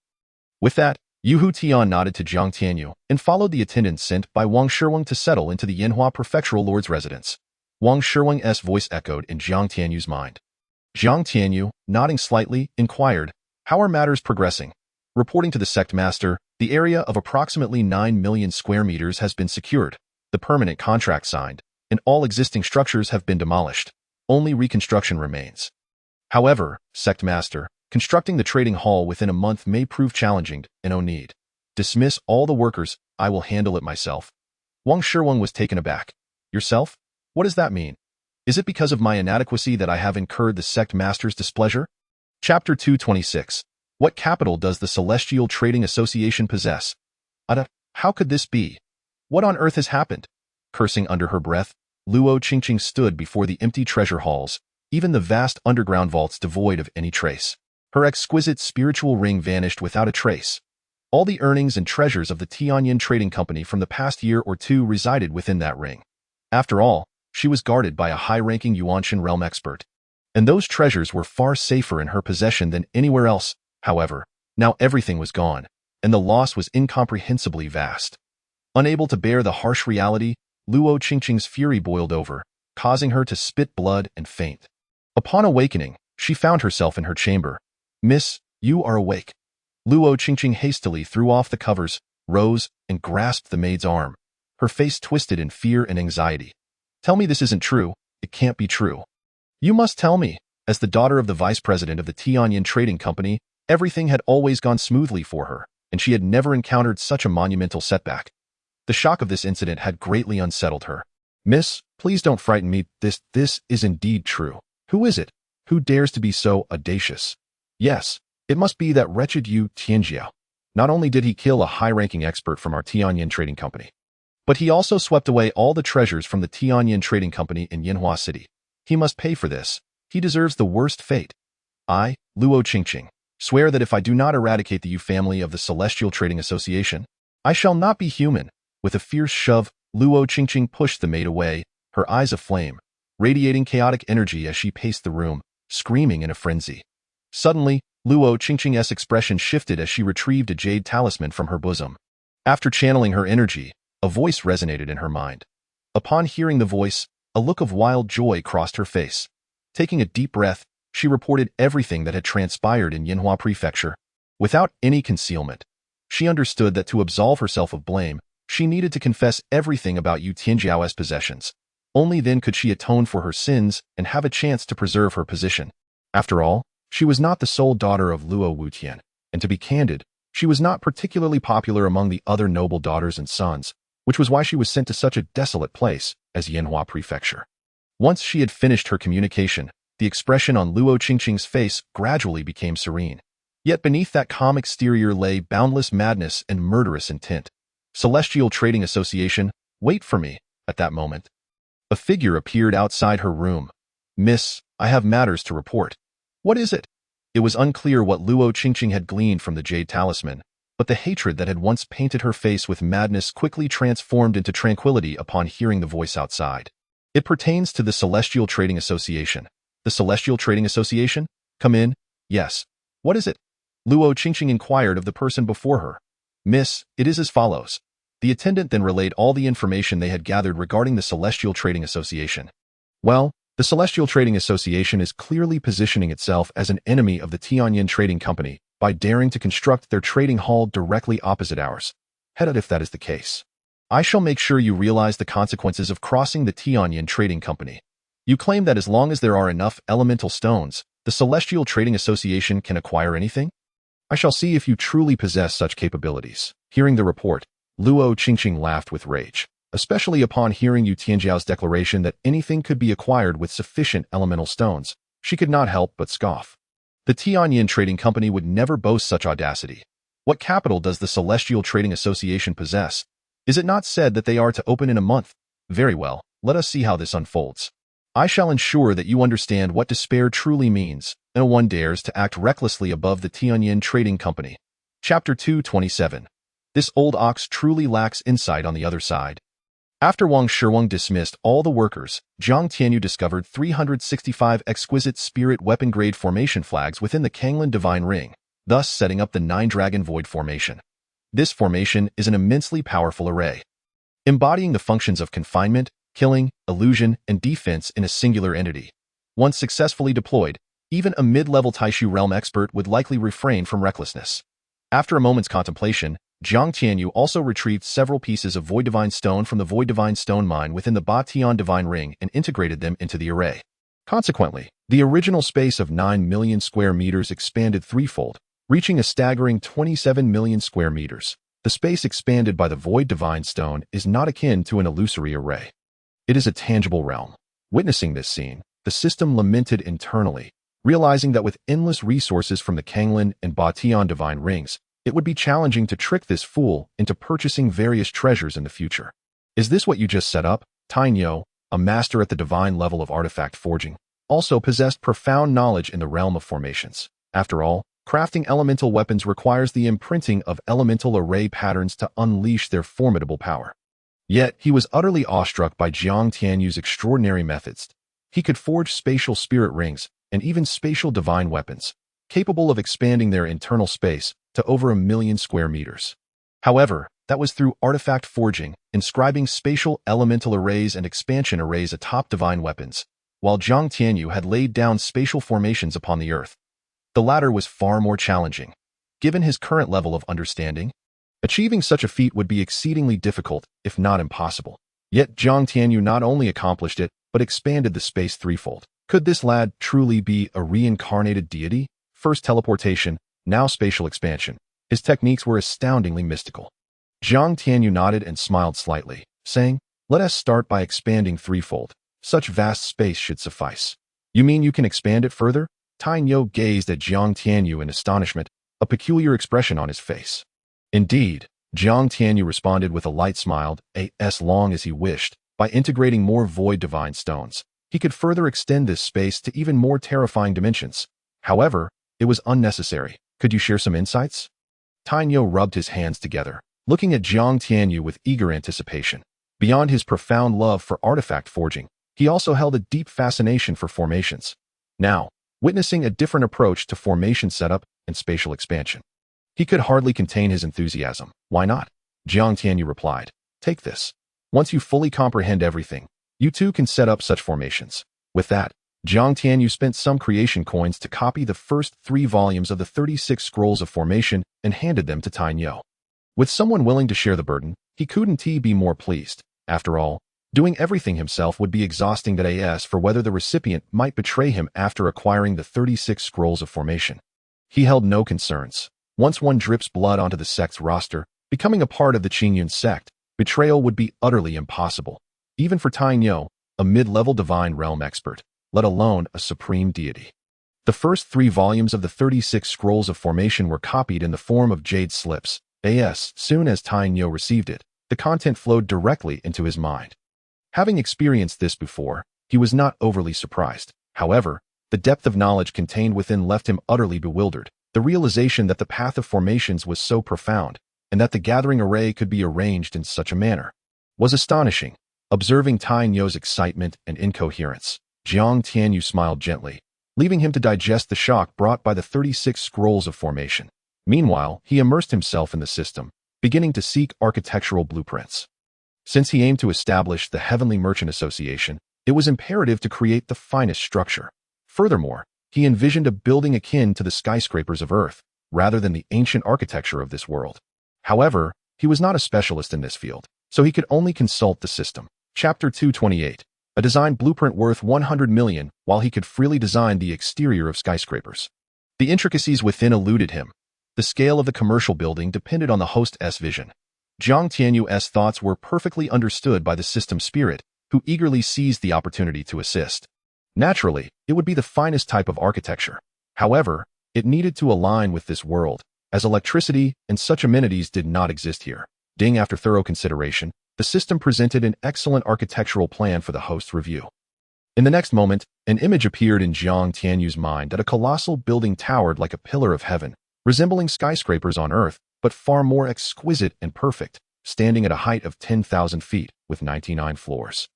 S1: With that, Yu Tian nodded to Jiang Tianyu and followed the attendants sent by Wang Shiwang to settle into the Yinhua Prefectural Lord's residence. Wang Shiwang's voice echoed in Jiang Tianyu's mind. Jiang Tianyu, nodding slightly, inquired, how are matters progressing? Reporting to the sect master, the area of approximately 9 million square meters has been secured, the permanent contract signed, and all existing structures have been demolished. Only reconstruction remains. However, sect master, constructing the trading hall within a month may prove challenging, and no need. Dismiss all the workers, I will handle it myself. Wang Shiwang was taken aback. Yourself? What does that mean? Is it because of my inadequacy that I have incurred the sect master's displeasure? Chapter 226. What capital does the Celestial Trading Association possess? How could this be? What on earth has happened? Cursing under her breath, Luo Qingqing stood before the empty treasure halls, even the vast underground vaults devoid of any trace. Her exquisite spiritual ring vanished without a trace. All the earnings and treasures of the Tianyin Trading Company from the past year or two resided within that ring. After all, she was guarded by a high-ranking Yuanshan realm expert, and those treasures were far safer in her possession than anywhere else. However, now everything was gone, and the loss was incomprehensibly vast. Unable to bear the harsh reality, Luo Qingqing's fury boiled over, causing her to spit blood and faint. Upon awakening, she found herself in her chamber. "Miss, you are awake." Luo Qingqing hastily threw off the covers, rose, and grasped the maid's arm. Her face twisted in fear and anxiety. "Tell me this isn't true. It can't be true. You must tell me." As the daughter of the vice president of the Tianyin Trading Company, everything had always gone smoothly for her, and she had never encountered such a monumental setback. The shock of this incident had greatly unsettled her. "Miss, please don't frighten me. This is indeed true. Who is it? Who dares to be so audacious? Yes, it must be that wretched Yu Tianjiao. Not only did he kill a high-ranking expert from our Tianyin Trading Company, but he also swept away all the treasures from the Tianyin Trading Company in Yinhua City. He must pay for this. He deserves the worst fate. I, Luo Qingqing, swear that if I do not eradicate the Yu family of the Celestial Trading Association, I shall not be human." With a fierce shove, Luo Qingqing pushed the maid away, her eyes aflame, radiating chaotic energy as she paced the room, screaming in a frenzy. Suddenly, Luo Qingqing's expression shifted as she retrieved a jade talisman from her bosom. After channeling her energy, a voice resonated in her mind. Upon hearing the voice, a look of wild joy crossed her face. Taking a deep breath, she reported everything that had transpired in Yinhua Prefecture. Without any concealment, she understood that to absolve herself of blame, she needed to confess everything about Yu Tianjiao's possessions. Only then could she atone for her sins and have a chance to preserve her position. After all, she was not the sole daughter of Luo Wutian, and to be candid, she was not particularly popular among the other noble daughters and sons, which was why she was sent to such a desolate place as Yinhua Prefecture. Once she had finished her communication, the expression on Luo Qingqing's face gradually became serene. Yet beneath that calm exterior lay boundless madness and murderous intent. "Celestial Trading Association, wait for me." At that moment, a figure appeared outside her room. "Miss, I have matters to report." "What is it?" It was unclear what Luo Qingqing had gleaned from the jade talisman, but the hatred that had once painted her face with madness quickly transformed into tranquility upon hearing the voice outside. "It pertains to the Celestial Trading Association." "The Celestial Trading Association? Come in." "Yes." "What is it?" Luo Qingqing inquired of the person before her. "Miss, it is as follows." The attendant then relayed all the information they had gathered regarding the Celestial Trading Association. "Well, the Celestial Trading Association is clearly positioning itself as an enemy of the Tianyin Trading Company by daring to construct their trading hall directly opposite ours. Head if that is the case. I shall make sure you realize the consequences of crossing the Tianyin Trading Company. You claim that as long as there are enough elemental stones, the Celestial Trading Association can acquire anything? I shall see if you truly possess such capabilities." Hearing the report, Luo Qingqing laughed with rage, especially upon hearing Yu Tianjiao's declaration that anything could be acquired with sufficient elemental stones. She could not help but scoff. The Tianyin Trading Company would never boast such audacity. What capital does the Celestial Trading Association possess? Is it not said that they are to open in a month? Very well, let us see how this unfolds. I shall ensure that you understand what despair truly means. No one dares to act recklessly above the Tianyin Trading Company. Chapter 227. This old ox truly lacks insight on the other side. After Wang Shiwang dismissed all the workers, Jiang Tianyu discovered 365 exquisite spirit weapon-grade formation flags within the Qinglan Divine Ring, thus setting up the Nine-Dragon Void Formation. This formation is an immensely powerful array, embodying the functions of confinement, killing, illusion, and defense in a singular entity. Once successfully deployed, even a mid-level Taishu realm expert would likely refrain from recklessness. After a moment's contemplation, Jiang Tianyu also retrieved several pieces of Void Divine Stone from the Void Divine Stone mine within the Ba Tian Divine Ring and integrated them into the array. Consequently, the original space of 9 million square meters expanded threefold, reaching a staggering 27 million square meters. The space expanded by the Void Divine Stone is not akin to an illusory array. It is a tangible realm. Witnessing this scene, the system lamented internally, realizing that with endless resources from the Qinglan and Ba Tian Divine Rings, it would be challenging to trick this fool into purchasing various treasures in the future. Is this what you just set up? Tainyo, a master at the divine level of artifact forging, also possessed profound knowledge in the realm of formations. After all, crafting elemental weapons requires the imprinting of elemental array patterns to unleash their formidable power. Yet, he was utterly awestruck by Jiang Tianyu's extraordinary methods. He could forge spatial spirit rings and even spatial divine weapons, capable of expanding their internal space to over 1 million square meters. However, That was through artifact forging, inscribing spatial elemental arrays and expansion arrays atop divine weapons, while Zhang Tianyu had laid down spatial formations upon the earth. The latter was far more challenging. Given his current level of understanding, achieving such a feat would be exceedingly difficult, if not impossible. Yet Zhang Tianyu not only accomplished it, but expanded the space threefold. Could this lad truly be a reincarnated deity? First teleportation, now spatial expansion. His techniques were astoundingly mystical. Zhang Tianyu nodded and smiled slightly, saying, "Let us start by expanding threefold. Such vast space should suffice." "You mean you can expand it further?" Tainyo gazed at Zhang Tianyu in astonishment, a peculiar expression on his face. "Indeed," Zhang Tianyu responded with a light smile, as long as he wished. By integrating more void divine stones, he could further extend this space to even more terrifying dimensions. However, it was unnecessary. "Could you share some insights?" Tainyo rubbed his hands together, looking at Zhang Tianyu with eager anticipation. Beyond his profound love for artifact forging, he also held a deep fascination for formations. Now, witnessing a different approach to formation setup and spatial expansion, he could hardly contain his enthusiasm. "Why not?" Zhang Tianyu replied. "Take this. Once you fully comprehend everything, you too can set up such formations." With that, Zhang Tianyu spent some creation coins to copy the first 3 volumes of the 36 scrolls of formation and handed them to Tainyo. With someone willing to share the burden, he couldn't be more pleased. After all, doing everything himself would be exhausting for whether the recipient might betray him after acquiring the 36 scrolls of formation. He held no concerns. Once one drips blood onto the sect's roster, becoming a part of the Qingyun Sect, betrayal would be utterly impossible, even for Tainyo, a mid-level divine realm expert, let alone a supreme deity. The first 3 volumes of the 36 scrolls of formation were copied in the form of jade slips. Soon as Tainyo received it, the content flowed directly into his mind. Having experienced this before, he was not overly surprised. However, the depth of knowledge contained within left him utterly bewildered. The realization that the path of formations was so profound, and that the gathering array could be arranged in such a manner, was astonishing. Observing Tainyo's excitement and incoherence, Zhang Tianyu smiled gently, leaving him to digest the shock brought by the 36 scrolls of formation. Meanwhile, he immersed himself in the system, beginning to seek architectural blueprints. Since he aimed to establish the Heavenly Merchant Association, it was imperative to create the finest structure. Furthermore, he envisioned a building akin to the skyscrapers of Earth, rather than the ancient architecture of this world. However, he was not a specialist in this field, so he could only consult the system. Chapter 228. A design blueprint worth 100 million, while he could freely design the exterior of skyscrapers. The intricacies within eluded him. The scale of the commercial building depended on the host's vision. Zhang Tianyu's thoughts were perfectly understood by the system spirit, who eagerly seized the opportunity to assist. Naturally, it would be the finest type of architecture. However, it needed to align with this world, as electricity and such amenities did not exist here. After thorough consideration, the system presented an excellent architectural plan for the host's review. In the next moment, an image appeared in Zhang Tianyu's mind that a colossal building towered like a pillar of heaven, resembling skyscrapers on Earth, but far more exquisite and perfect, standing at a height of 10,000 feet, with 99 floors.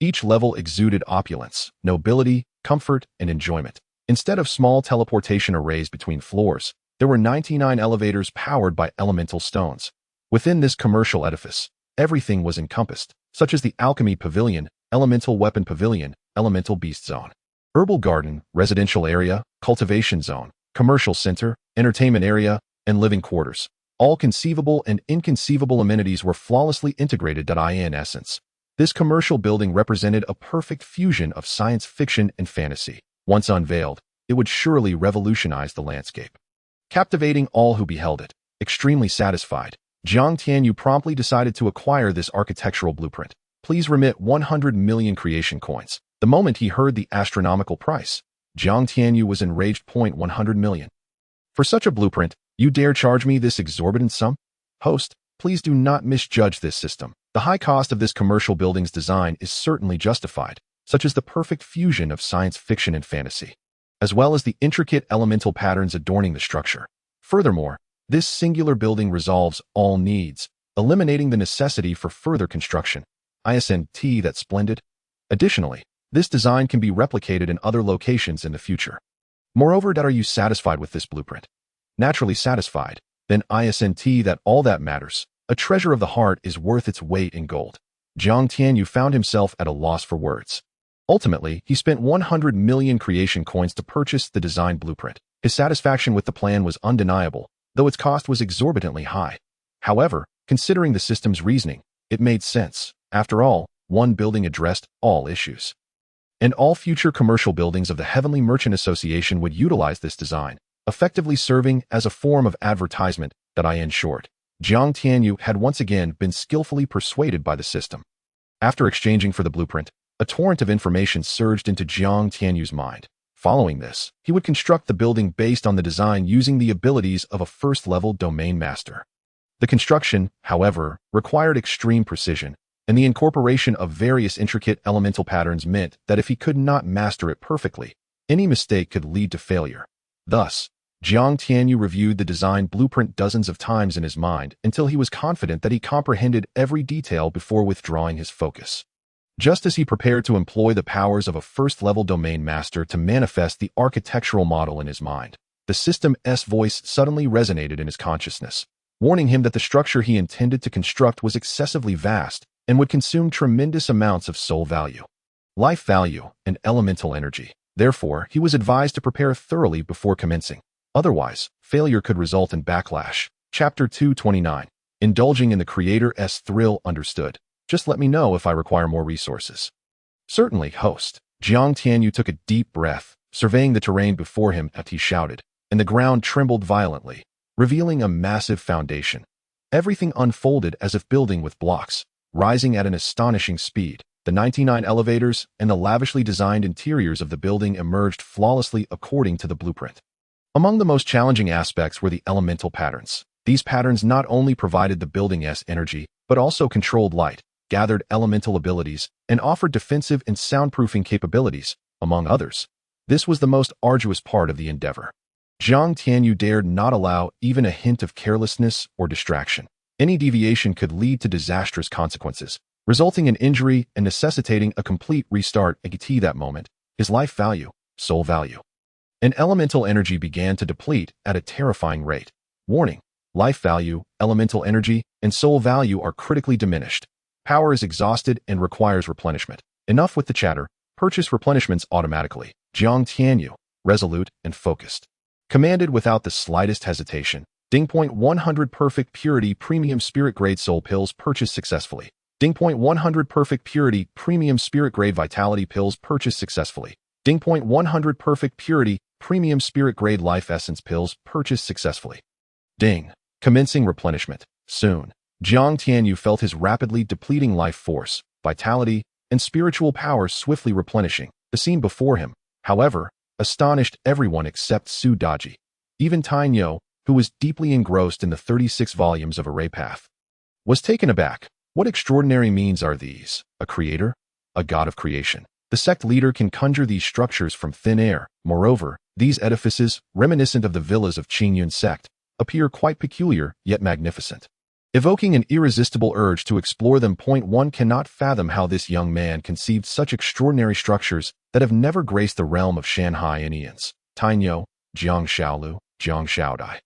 S1: Each level exuded opulence, nobility, comfort, and enjoyment. Instead of small teleportation arrays between floors, there were 99 elevators powered by elemental stones. Within this commercial edifice, everything was encompassed, such as the Alchemy Pavilion, Elemental Weapon Pavilion, Elemental Beast Zone, Herbal Garden, Residential Area, Cultivation Zone, Commercial Center, Entertainment Area, and Living Quarters. All conceivable and inconceivable amenities were flawlessly integrated. In essence, this commercial building represented a perfect fusion of science fiction and fantasy. Once unveiled, it would surely revolutionize the landscape, captivating all who beheld it. Extremely satisfied, Zhang Tianyu promptly decided to acquire this architectural blueprint. "Please remit 100 million creation coins." The moment he heard the astronomical price, Zhang Tianyu was enraged. 100 million. For such a blueprint, you dare charge me this exorbitant sum? Host, please do not misjudge this system. The high cost of this commercial building's design is certainly justified, such as the perfect fusion of science fiction and fantasy, as well as the intricate elemental patterns adorning the structure. Furthermore, this singular building resolves all needs, eliminating the necessity for further construction. Isn't that splendid? Additionally, this design can be replicated in other locations in the future. Moreover, are you satisfied with this blueprint? Naturally satisfied. Then isn't that all that matters? A treasure of the heart is worth its weight in gold. Jiang Tianyu found himself at a loss for words. Ultimately, he spent 100 million creation coins to purchase the design blueprint. His satisfaction with the plan was undeniable, though its cost was exorbitantly high. However, considering the system's reasoning, it made sense. After all, one building addressed all issues. And all future commercial buildings of the Heavenly Merchant Association would utilize this design, effectively serving as a form of advertisement that in short. Jiang Tianyu had once again been skillfully persuaded by the system. After exchanging for the blueprint, a torrent of information surged into Jiang Tianyu's mind. Following this, he would construct the building based on the design using the abilities of a first-level domain master. The construction, however, required extreme precision, and the incorporation of various intricate elemental patterns meant that if he could not master it perfectly, any mistake could lead to failure. Thus, Jiang Tianyu reviewed the design blueprint dozens of times in his mind until he was confident that he comprehended every detail before withdrawing his focus. Just as he prepared to employ the powers of a first-level domain master to manifest the architectural model in his mind, the system's voice suddenly resonated in his consciousness, warning him that the structure he intended to construct was excessively vast and would consume tremendous amounts of soul value, life value, and elemental energy. Therefore, he was advised to prepare thoroughly before commencing. Otherwise, failure could result in backlash. Chapter 229. Indulging in the creator's thrill. Understood. Just let me know if I require more resources. Certainly, host. Jiang Tianyu took a deep breath, surveying the terrain before him as he shouted, and the ground trembled violently, revealing a massive foundation. Everything unfolded as if building with blocks, rising at an astonishing speed. The 99 elevators and the lavishly designed interiors of the building emerged flawlessly according to the blueprint. Among the most challenging aspects were the elemental patterns. These patterns not only provided the building's energy, but also controlled light, gathered elemental abilities, and offered defensive and soundproofing capabilities, among others. This was the most arduous part of the endeavor. Jiang Tianyu dared not allow even a hint of carelessness or distraction. Any deviation could lead to disastrous consequences, resulting in injury and necessitating a complete restart. At that moment, his life value, soul value, and elemental energy began to deplete at a terrifying rate. Warning: life value, elemental energy, and soul value are critically diminished. Power is exhausted and requires replenishment. Enough with the chatter. Purchase replenishments automatically. Jiang Tianyu, resolute and focused, commanded without the slightest hesitation. Ding. 100 perfect purity premium spirit grade soul pills purchased successfully. Ding. 100 perfect purity premium spirit grade vitality pills purchased successfully. Ding. 100 perfect purity premium spirit grade life essence pills purchased successfully. Ding. Commencing replenishment. Soon, Jiang Tianyu felt his rapidly depleting life force, vitality, and spiritual power swiftly replenishing. The scene before him, however, astonished everyone except Su Daji. Even Tainyo, who was deeply engrossed in the 36 volumes of Array Path, was taken aback. What extraordinary means are these? A creator? A god of creation? The sect leader can conjure these structures from thin air. Moreover, these edifices, reminiscent of the villas of Qingyun Sect, appear quite peculiar yet magnificent, evoking an irresistible urge to explore them. One cannot fathom how this young man conceived such extraordinary structures that have never graced the realm of Shanghai Indians. Tainyo, Jiang Shaolu, Jiang Shaodai,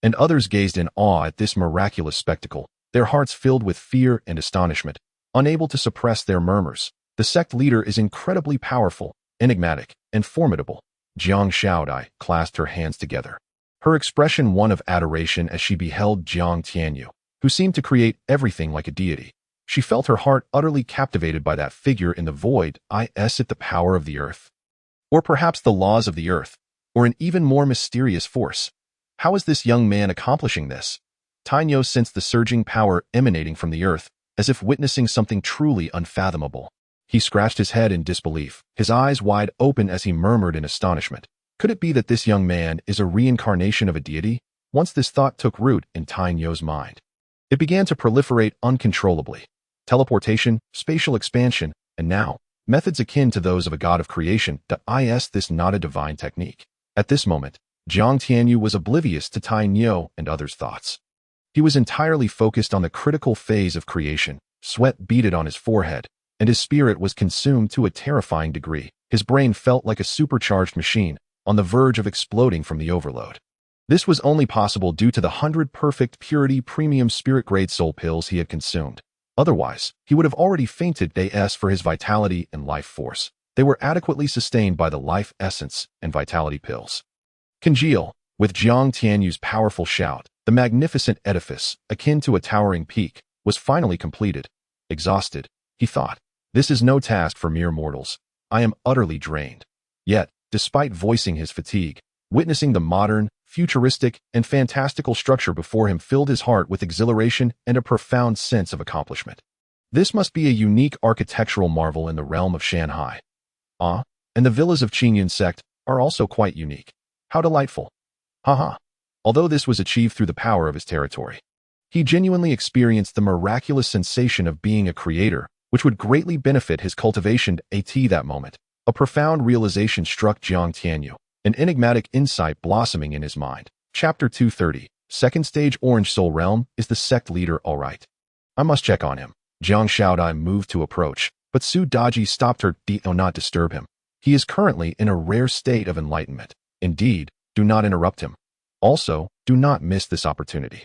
S1: and others gazed in awe at this miraculous spectacle, their hearts filled with fear and astonishment, unable to suppress their murmurs. The sect leader is incredibly powerful, enigmatic, and formidable. Jiang Shaodai clasped her hands together, her expression one of adoration as she beheld Jiang Tianyu, who seemed to create everything like a deity. She felt her heart utterly captivated by that figure in the void. Is it the power of the earth? Or perhaps the laws of the earth? Or an even more mysterious force? How is this young man accomplishing this? Tainyo sensed the surging power emanating from the earth, as if witnessing something truly unfathomable. He scratched his head in disbelief, his eyes wide open as he murmured in astonishment. Could it be that this young man is a reincarnation of a deity? Once this thought took root in Tainyo's mind, it began to proliferate uncontrollably. Teleportation, spatial expansion, and now, methods akin to those of a god of creation. Is this not a divine technique? At this moment, Jiang Tianyu was oblivious to Tainyo and others' thoughts. He was entirely focused on the critical phase of creation. Sweat beaded on his forehead, and his spirit was consumed to a terrifying degree. His brain felt like a supercharged machine, on the verge of exploding from the overload. This was only possible due to the 100 perfect purity premium spirit-grade soul pills he had consumed. Otherwise, he would have already fainted AS for his vitality and life force. They were adequately sustained by the life essence and vitality pills. Congeal, with Jiang Tianyu's powerful shout, the magnificent edifice, akin to a towering peak, was finally completed. Exhausted, he thought, this is no task for mere mortals. I am utterly drained. Yet, despite voicing his fatigue, witnessing the modern, futuristic, and fantastical structure before him filled his heart with exhilaration and a profound sense of accomplishment. This must be a unique architectural marvel in the realm of Shanghai. And the villas of Qingyun Sect are also quite unique. How delightful. Haha. Although this was achieved through the power of his territory, he genuinely experienced the miraculous sensation of being a creator, which would greatly benefit his cultivation at that moment. A profound realization struck Jiang Tianyu, an enigmatic insight blossoming in his mind. Chapter 230, Second Stage Orange Soul Realm, is the sect leader all right? I must check on him. Jiang Shaodai moved to approach, but Su Daji stopped her. Do not disturb him. He is currently in a rare state of enlightenment. Indeed, do not interrupt him. Also, do not miss this opportunity.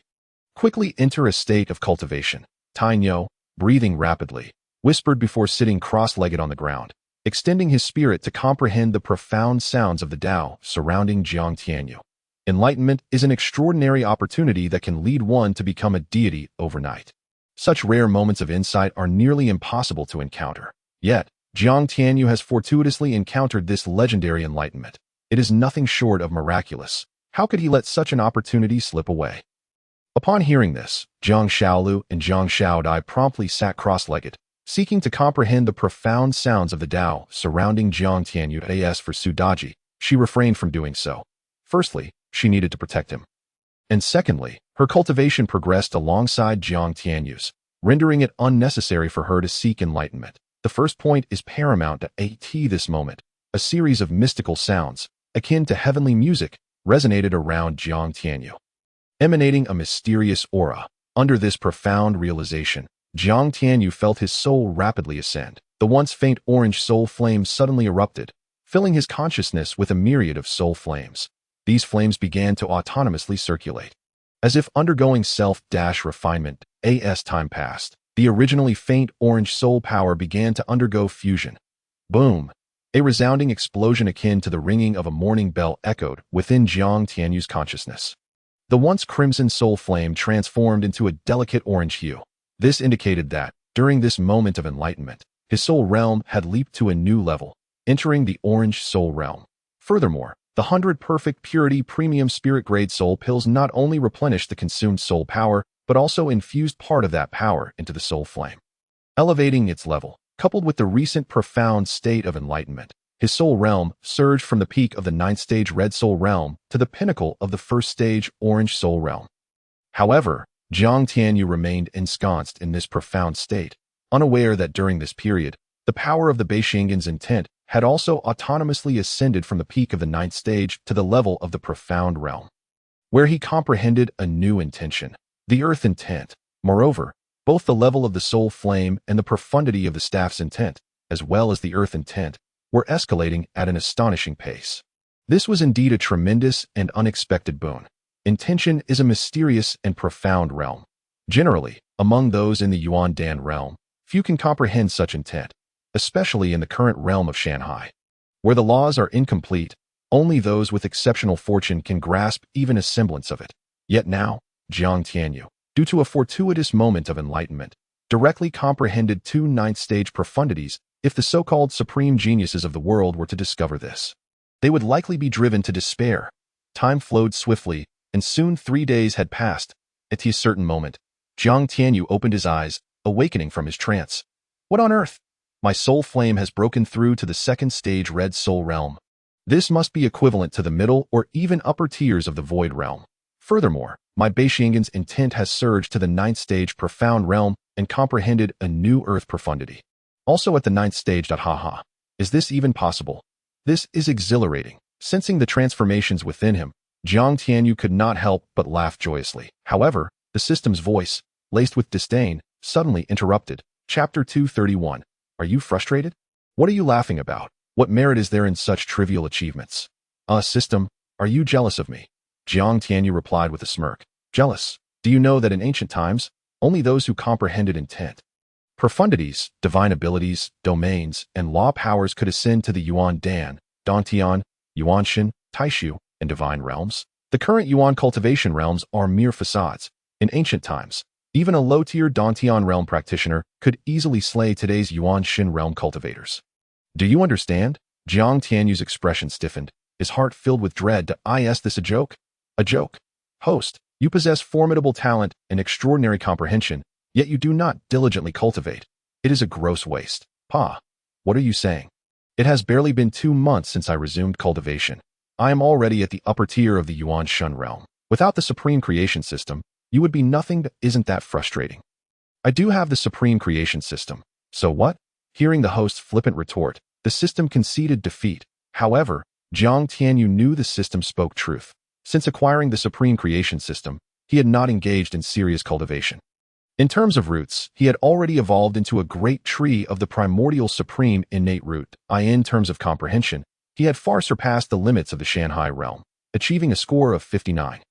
S1: Quickly enter a state of cultivation. Tainyo, breathing rapidly, whispered before sitting cross-legged on the ground, extending his spirit to comprehend the profound sounds of the Tao surrounding Jiang Tianyu. Enlightenment is an extraordinary opportunity that can lead one to become a deity overnight. Such rare moments of insight are nearly impossible to encounter. Yet, Jiang Tianyu has fortuitously encountered this legendary enlightenment. It is nothing short of miraculous. How could he let such an opportunity slip away? Upon hearing this, Jiang Shaolu and Jiang Shaodai promptly sat cross-legged, seeking to comprehend the profound sounds of the Tao surrounding Jiang Tianyu. As for Su Daji, she refrained from doing so. Firstly, she needed to protect him. And secondly, her cultivation progressed alongside Jiang Tianyu's, rendering it unnecessary for her to seek enlightenment. The first point is paramount at this moment. A series of mystical sounds, akin to heavenly music, resonated around Jiang Tianyu, emanating a mysterious aura. Under this profound realization, Jiang Tianyu felt his soul rapidly ascend. The once faint orange soul flame suddenly erupted, filling his consciousness with a myriad of soul flames. These flames began to autonomously circulate. As if undergoing self-refinement, as time passed, the originally faint orange soul power began to undergo fusion. Boom! A resounding explosion akin to the ringing of a morning bell echoed within Jiang Tianyu's consciousness. The once crimson soul flame transformed into a delicate orange hue. This indicated that, during this moment of enlightenment, his soul realm had leaped to a new level, entering the orange soul realm. Furthermore, the 100 perfect purity premium spirit-grade soul pills not only replenished the consumed soul power, but also infused part of that power into the soul flame, elevating its level. Coupled with the recent profound state of enlightenment, his soul realm surged from the peak of the 9th stage red soul realm to the pinnacle of the 1st stage orange soul realm. However, Jiang Tianyu remained ensconced in this profound state, unaware that during this period, the power of the Beishinggen's intent had also autonomously ascended from the peak of the 9th stage to the level of the profound realm, where he comprehended a new intention, the earth intent. Moreover, both the level of the soul flame and the profundity of the staff's intent, as well as the earth intent, were escalating at an astonishing pace. This was indeed a tremendous and unexpected boon. Intention is a mysterious and profound realm. Generally, among those in the Yuan Dan realm, few can comprehend such intent, especially in the current realm of Shanghai. Where the laws are incomplete, only those with exceptional fortune can grasp even a semblance of it. Yet now, Jiang Tianyu, due to a fortuitous moment of enlightenment, directly comprehended 2 9th stage profundities. If the so-called supreme geniuses of the world were to discover this, they would likely be driven to despair. Time flowed swiftly, and soon 3 days had passed. At a certain moment, Jiang Tianyu opened his eyes, awakening from his trance. What on earth? My soul flame has broken through to the 2nd stage red soul realm. This must be equivalent to the middle or even upper tiers of the void realm. Furthermore, my Beishinggen's intent has surged to the 9th stage profound realm and comprehended a new earth profundity. Also at the 9th stage. Haha. Is this even possible? This is exhilarating. Sensing the transformations within him, Jiang Tianyu could not help but laugh joyously. However, the system's voice, laced with disdain, suddenly interrupted. Chapter 231. Are you frustrated? What are you laughing about? What merit is there in such trivial achievements? System, are you jealous of me? Jiang Tianyu replied with a smirk. Jealous. Do you know that in ancient times, only those who comprehended intent, profundities, divine abilities, domains, and law powers could ascend to the Yuan Dan, Dantian, Yuanshan, Taishu, and divine realms? The current Yuan cultivation realms are mere facades. In ancient times, even a low-tier Dantian realm practitioner could easily slay today's Yuanshan realm cultivators. Do you understand? Jiang Tianyu's expression stiffened, his heart filled with dread. Is this a joke? A joke. Host, you possess formidable talent and extraordinary comprehension, yet you do not diligently cultivate. It is a gross waste. Pa, what are you saying? It has barely been 2 months since I resumed cultivation. I am already at the upper tier of the Yuan Shun realm. Without the supreme creation system, you would be nothing. Isn't that frustrating? I do have the supreme creation system. So what? Hearing the host's flippant retort, the system conceded defeat. However, Jiang Tianyu knew the system spoke truth. Since acquiring the supreme creation system, he had not engaged in serious cultivation. In terms of roots, he had already evolved into a great tree of the primordial supreme innate root. In terms of comprehension, he had far surpassed the limits of the Shanghai realm, achieving a score of 59.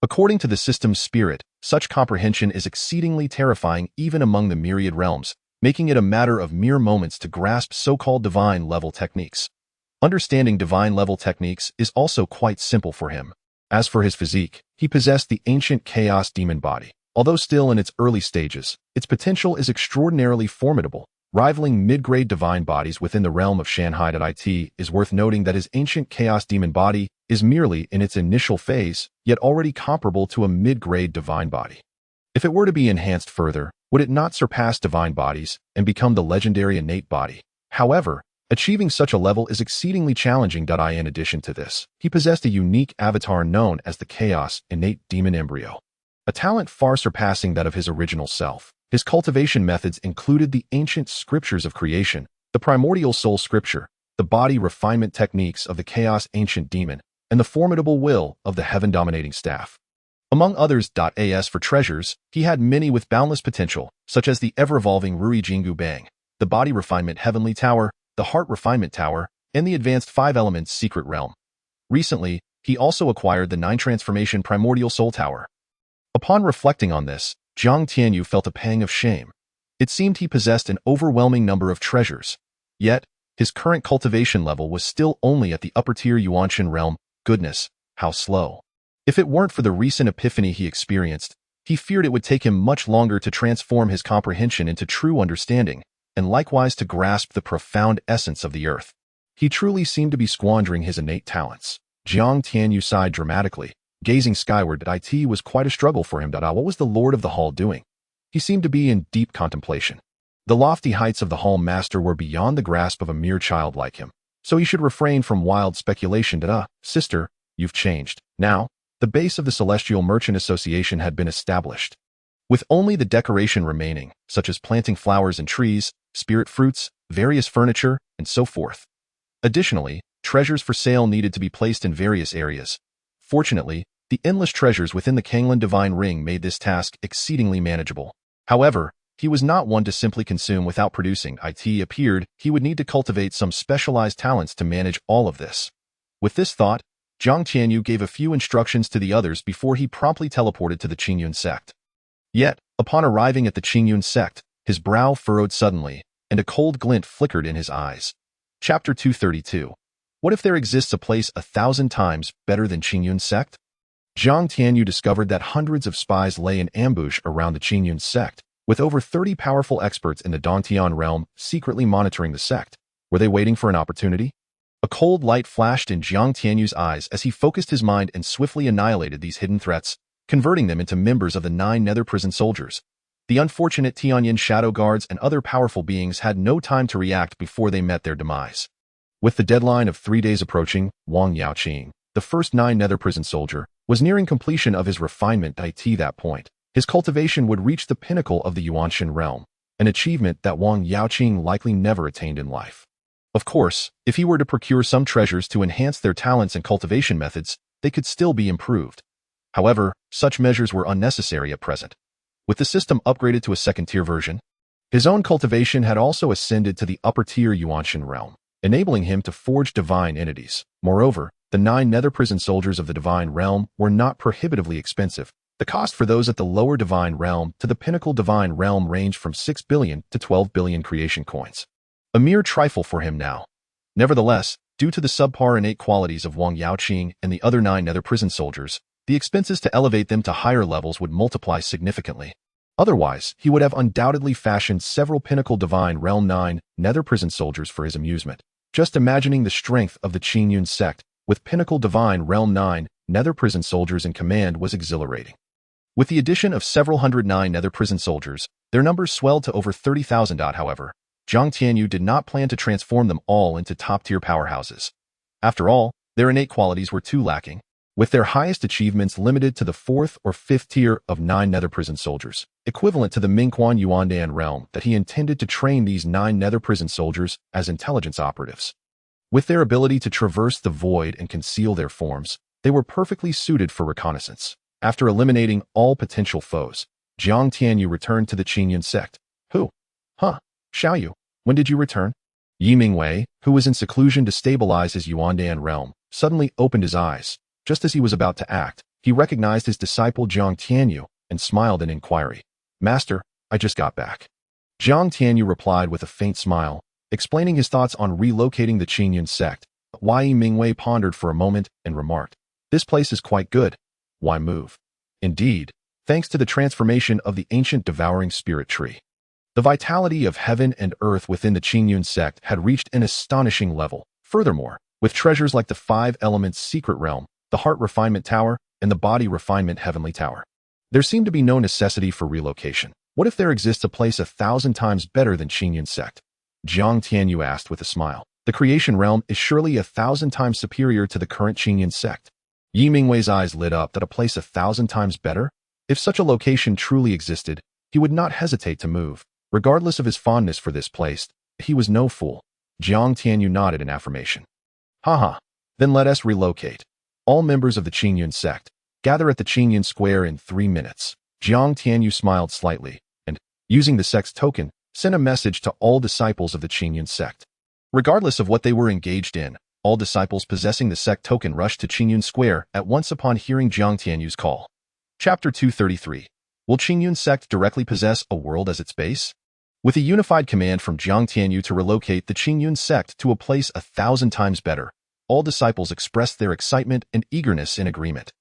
S1: According to the system's spirit, such comprehension is exceedingly terrifying even among the myriad realms, making it a matter of mere moments to grasp so-called divine-level techniques. Understanding divine-level techniques is also quite simple for him. As for his physique, he possessed the ancient chaos demon body. Although still in its early stages, its potential is extraordinarily formidable, rivaling mid-grade divine bodies within the realm of Shanghai. It is worth noting that his ancient chaos demon body is merely in its initial phase, yet already comparable to a mid-grade divine body. If it were to be enhanced further, would it not surpass divine bodies and become the legendary innate body? However, achieving such a level is exceedingly challenging. In addition to this, he possessed a unique avatar known as the Chaos Innate Demon Embryo, a talent far surpassing that of his original self. His cultivation methods included the ancient scriptures of creation, the primordial soul scripture, the body refinement techniques of the Chaos Ancient Demon, and the formidable will of the heaven-dominating staff. Among others. As for treasures, he had many with boundless potential, such as the ever-evolving Ruyi Jingu Bang, the body refinement heavenly tower, the heart refinement tower, and the advanced 5 elements secret realm. Recently, he also acquired the 9 transformation primordial soul tower. Upon reflecting on this, Jiang Tianyu felt a pang of shame. It seemed he possessed an overwhelming number of treasures. Yet, his current cultivation level was still only at the upper-tier Yuanshan realm. Goodness, how slow. If it weren't for the recent epiphany he experienced, he feared it would take him much longer to transform his comprehension into true understanding, and likewise to grasp the profound essence of the earth. He truly seemed to be squandering his innate talents. Jiang Tianyu sighed dramatically, gazing skyward. It was quite a struggle for him. What was the Lord of the Hall doing? He seemed to be in deep contemplation. The lofty heights of the Hall Master were beyond the grasp of a mere child like him, so he should refrain from wild speculation. Sister, you've changed. Now, the base of the Celestial Merchant Association had been established, with only the decoration remaining, such as planting flowers and trees, spirit fruits, various furniture, and so forth. Additionally, treasures for sale needed to be placed in various areas. Fortunately, the endless treasures within the Qinglan Divine Ring made this task exceedingly manageable. However, he was not one to simply consume without producing. It appeared he would need to cultivate some specialized talents to manage all of this. With this thought, Jiang Tianyu gave a few instructions to the others before he promptly teleported to the Qingyun Sect. Yet, upon arriving at the Qingyun Sect, his brow furrowed suddenly, and a cold glint flickered in his eyes. Chapter 232. What if there exists a place 1,000 times better than Qingyun Sect? Jiang Tianyu discovered that hundreds of spies lay in ambush around the Qingyun Sect, with over 30 powerful experts in the Dantian realm secretly monitoring the sect. Were they waiting for an opportunity? A cold light flashed in Jiang Tianyu's eyes as he focused his mind and swiftly annihilated these hidden threats, converting them into members of the 9 nether prison soldiers. The unfortunate Tianyan shadow guards and other powerful beings had no time to react before they met their demise. With the deadline of 3 days approaching, Wang Yaoqing, the first 9 nether prison soldier, was nearing completion of his refinement. At that point, his cultivation would reach the pinnacle of the Yuanshan realm, an achievement that Wang Yaoqing likely never attained in life. Of course, if he were to procure some treasures to enhance their talents and cultivation methods, they could still be improved. However, such measures were unnecessary at present. With the system upgraded to a second-tier version, his own cultivation had also ascended to the upper-tier Yuanshan realm, enabling him to forge divine entities. Moreover, The 9 nether prison soldiers of the divine realm were not prohibitively expensive. The cost for those at the lower divine realm to the pinnacle divine realm ranged from 6 billion to 12 billion creation coins. A mere trifle for him now. Nevertheless, due to the subpar innate qualities of Wang Yaoqing and the other 9 nether prison soldiers, the expenses to elevate them to higher levels would multiply significantly. Otherwise, he would have undoubtedly fashioned several pinnacle divine realm 9 nether prison soldiers for his amusement. Just imagining the strength of the Qingyun Sect with pinnacle divine realm 9 nether prison soldiers in command was exhilarating. With the addition of several hundred 9 nether prison soldiers, their numbers swelled to over 30,000. However, Zhang Tianyu did not plan to transform them all into top-tier powerhouses. After all, their innate qualities were too lacking, with their highest achievements limited to the 4th or 5th tier of 9 nether prison soldiers, equivalent to the Mingquan Yuandan realm that he intended to train these 9 nether prison soldiers as intelligence operatives. With their ability to traverse the void and conceal their forms, they were perfectly suited for reconnaissance. After eliminating all potential foes, Zhang Tianyu returned to the Qingyun Sect. Who? Huh? Xiaoyu, when did you return? Yi Mingwei, who was in seclusion to stabilize his Yuandan realm, suddenly opened his eyes. Just as he was about to act, he recognized his disciple Zhang Tianyu and smiled in inquiry. Master, I just got back. Zhang Tianyu replied with a faint smile, explaining his thoughts on relocating the Qingyun Sect. Yi Mingwei pondered for a moment and remarked, this place is quite good. Why move? Indeed, thanks to the transformation of the ancient devouring spirit tree. The vitality of heaven and earth within the Qingyun Sect had reached an astonishing level. Furthermore, with treasures like the 5 elements secret realm, the heart refinement tower, and the body refinement heavenly tower, there seemed to be no necessity for relocation. What if there exists a place 1,000 times better than Qingyun Sect? Zhang Tianyu asked with a smile. The creation realm is surely 1,000 times superior to the current Qingyun Sect. Yi Mingwei's eyes lit up. That a place 1,000 times better? If such a location truly existed, he would not hesitate to move. Regardless of his fondness for this place, he was no fool. Zhang Tianyu nodded in affirmation. Haha, then let us relocate. All members of the Qingyun Sect, gather at the Qingyun Square in 3 minutes. Zhang Tianyu smiled slightly, and, using the sect's token, sent a message to all disciples of the Qingyun Sect. Regardless of what they were engaged in, all disciples possessing the sect token rushed to Qingyun Square at once upon hearing Zhang Tianyu's call. Chapter 233. Will Qingyun Sect directly possess a world as its base? With a unified command from Zhang Tianyu to relocate the Qingyun Sect to a place 1,000 times better, all disciples expressed their excitement and eagerness in agreement.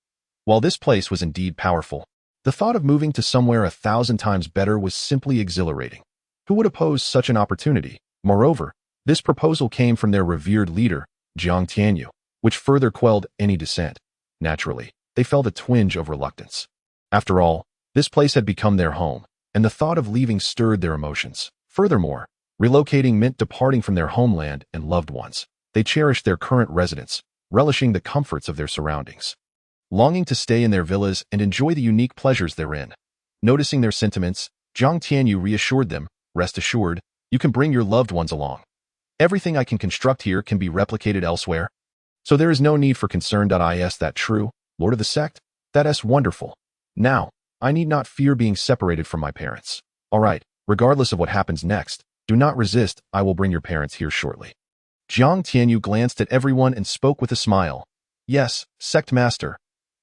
S1: While this place was indeed powerful, the thought of moving to somewhere 1,000 times better was simply exhilarating. Who would oppose such an opportunity? Moreover, this proposal came from their revered leader, Zhang Tianyu, which further quelled any dissent. Naturally, they felt a twinge of reluctance. After all, this place had become their home, and the thought of leaving stirred their emotions. Furthermore, relocating meant departing from their homeland and loved ones. They cherished their current residence, relishing the comforts of their surroundings, longing to stay in their villas and enjoy the unique pleasures therein. Noticing their sentiments, Zhang Tianyu reassured them, rest assured, you can bring your loved ones along. Everything I can construct here can be replicated elsewhere, so there is no need for concern. Is that true, Lord of the Sect? That's wonderful. Now, I need not fear being separated from my parents. All right, regardless of what happens next, do not resist, I will bring your parents here shortly. Zhang Tianyu glanced at everyone and spoke with a smile. Yes, Sect Master.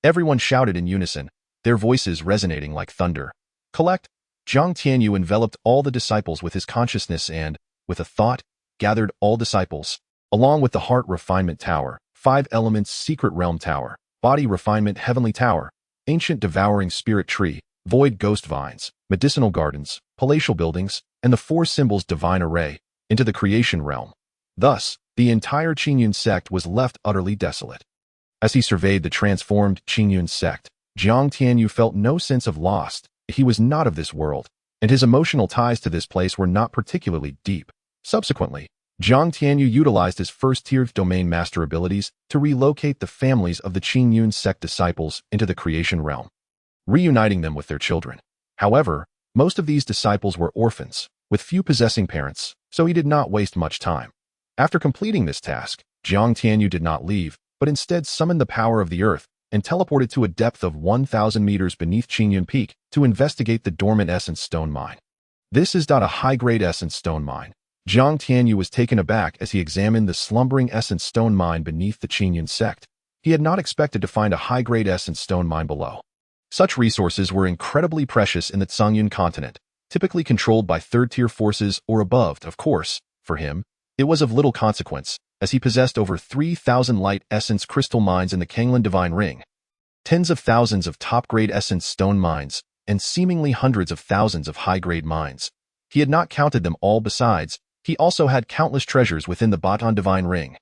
S1: Everyone shouted in unison, their voices resonating like thunder. Collect. Zhang Tianyu enveloped all the disciples with his consciousness and, with a thought, gathered all disciples, along with the Heart Refinement Tower, 5 Elements Secret Realm Tower, Body Refinement Heavenly Tower, Ancient Devouring Spirit Tree, Void Ghost Vines, Medicinal Gardens, Palatial Buildings, and the 4 Symbols Divine Array, into the Creation Realm. Thus, the entire Qingyun Sect was left utterly desolate. As he surveyed the transformed Qingyun Sect, Zhang Tianyu felt no sense of loss. He was not of this world, and his emotional ties to this place were not particularly deep. Subsequently, Zhang Tianyu utilized his first-tier domain master abilities to relocate the families of the Qingyun Sect disciples into the creation realm, reuniting them with their children. However, most of these disciples were orphans, with few possessing parents, so he did not waste much time. After completing this task, Zhang Tianyu did not leave, but instead summoned the power of the earth and teleported to a depth of 1,000 meters beneath Qingyun Peak to investigate the dormant essence stone mine. This is a high-grade essence stone mine. Zhang Tianyu was taken aback as he examined the slumbering essence stone mine beneath the Qingyun Sect. He had not expected to find a high-grade essence stone mine below. Such resources were incredibly precious in the Qingyun continent, typically controlled by third-tier forces or above. Of course, for him, it was of little consequence, as he possessed over 3,000 light essence crystal mines in the Qinglan Divine Ring, tens of thousands of top-grade essence stone mines, and seemingly hundreds of thousands of high-grade mines. He had not counted them all. Besides, he also had countless treasures within the Baton Divine Ring.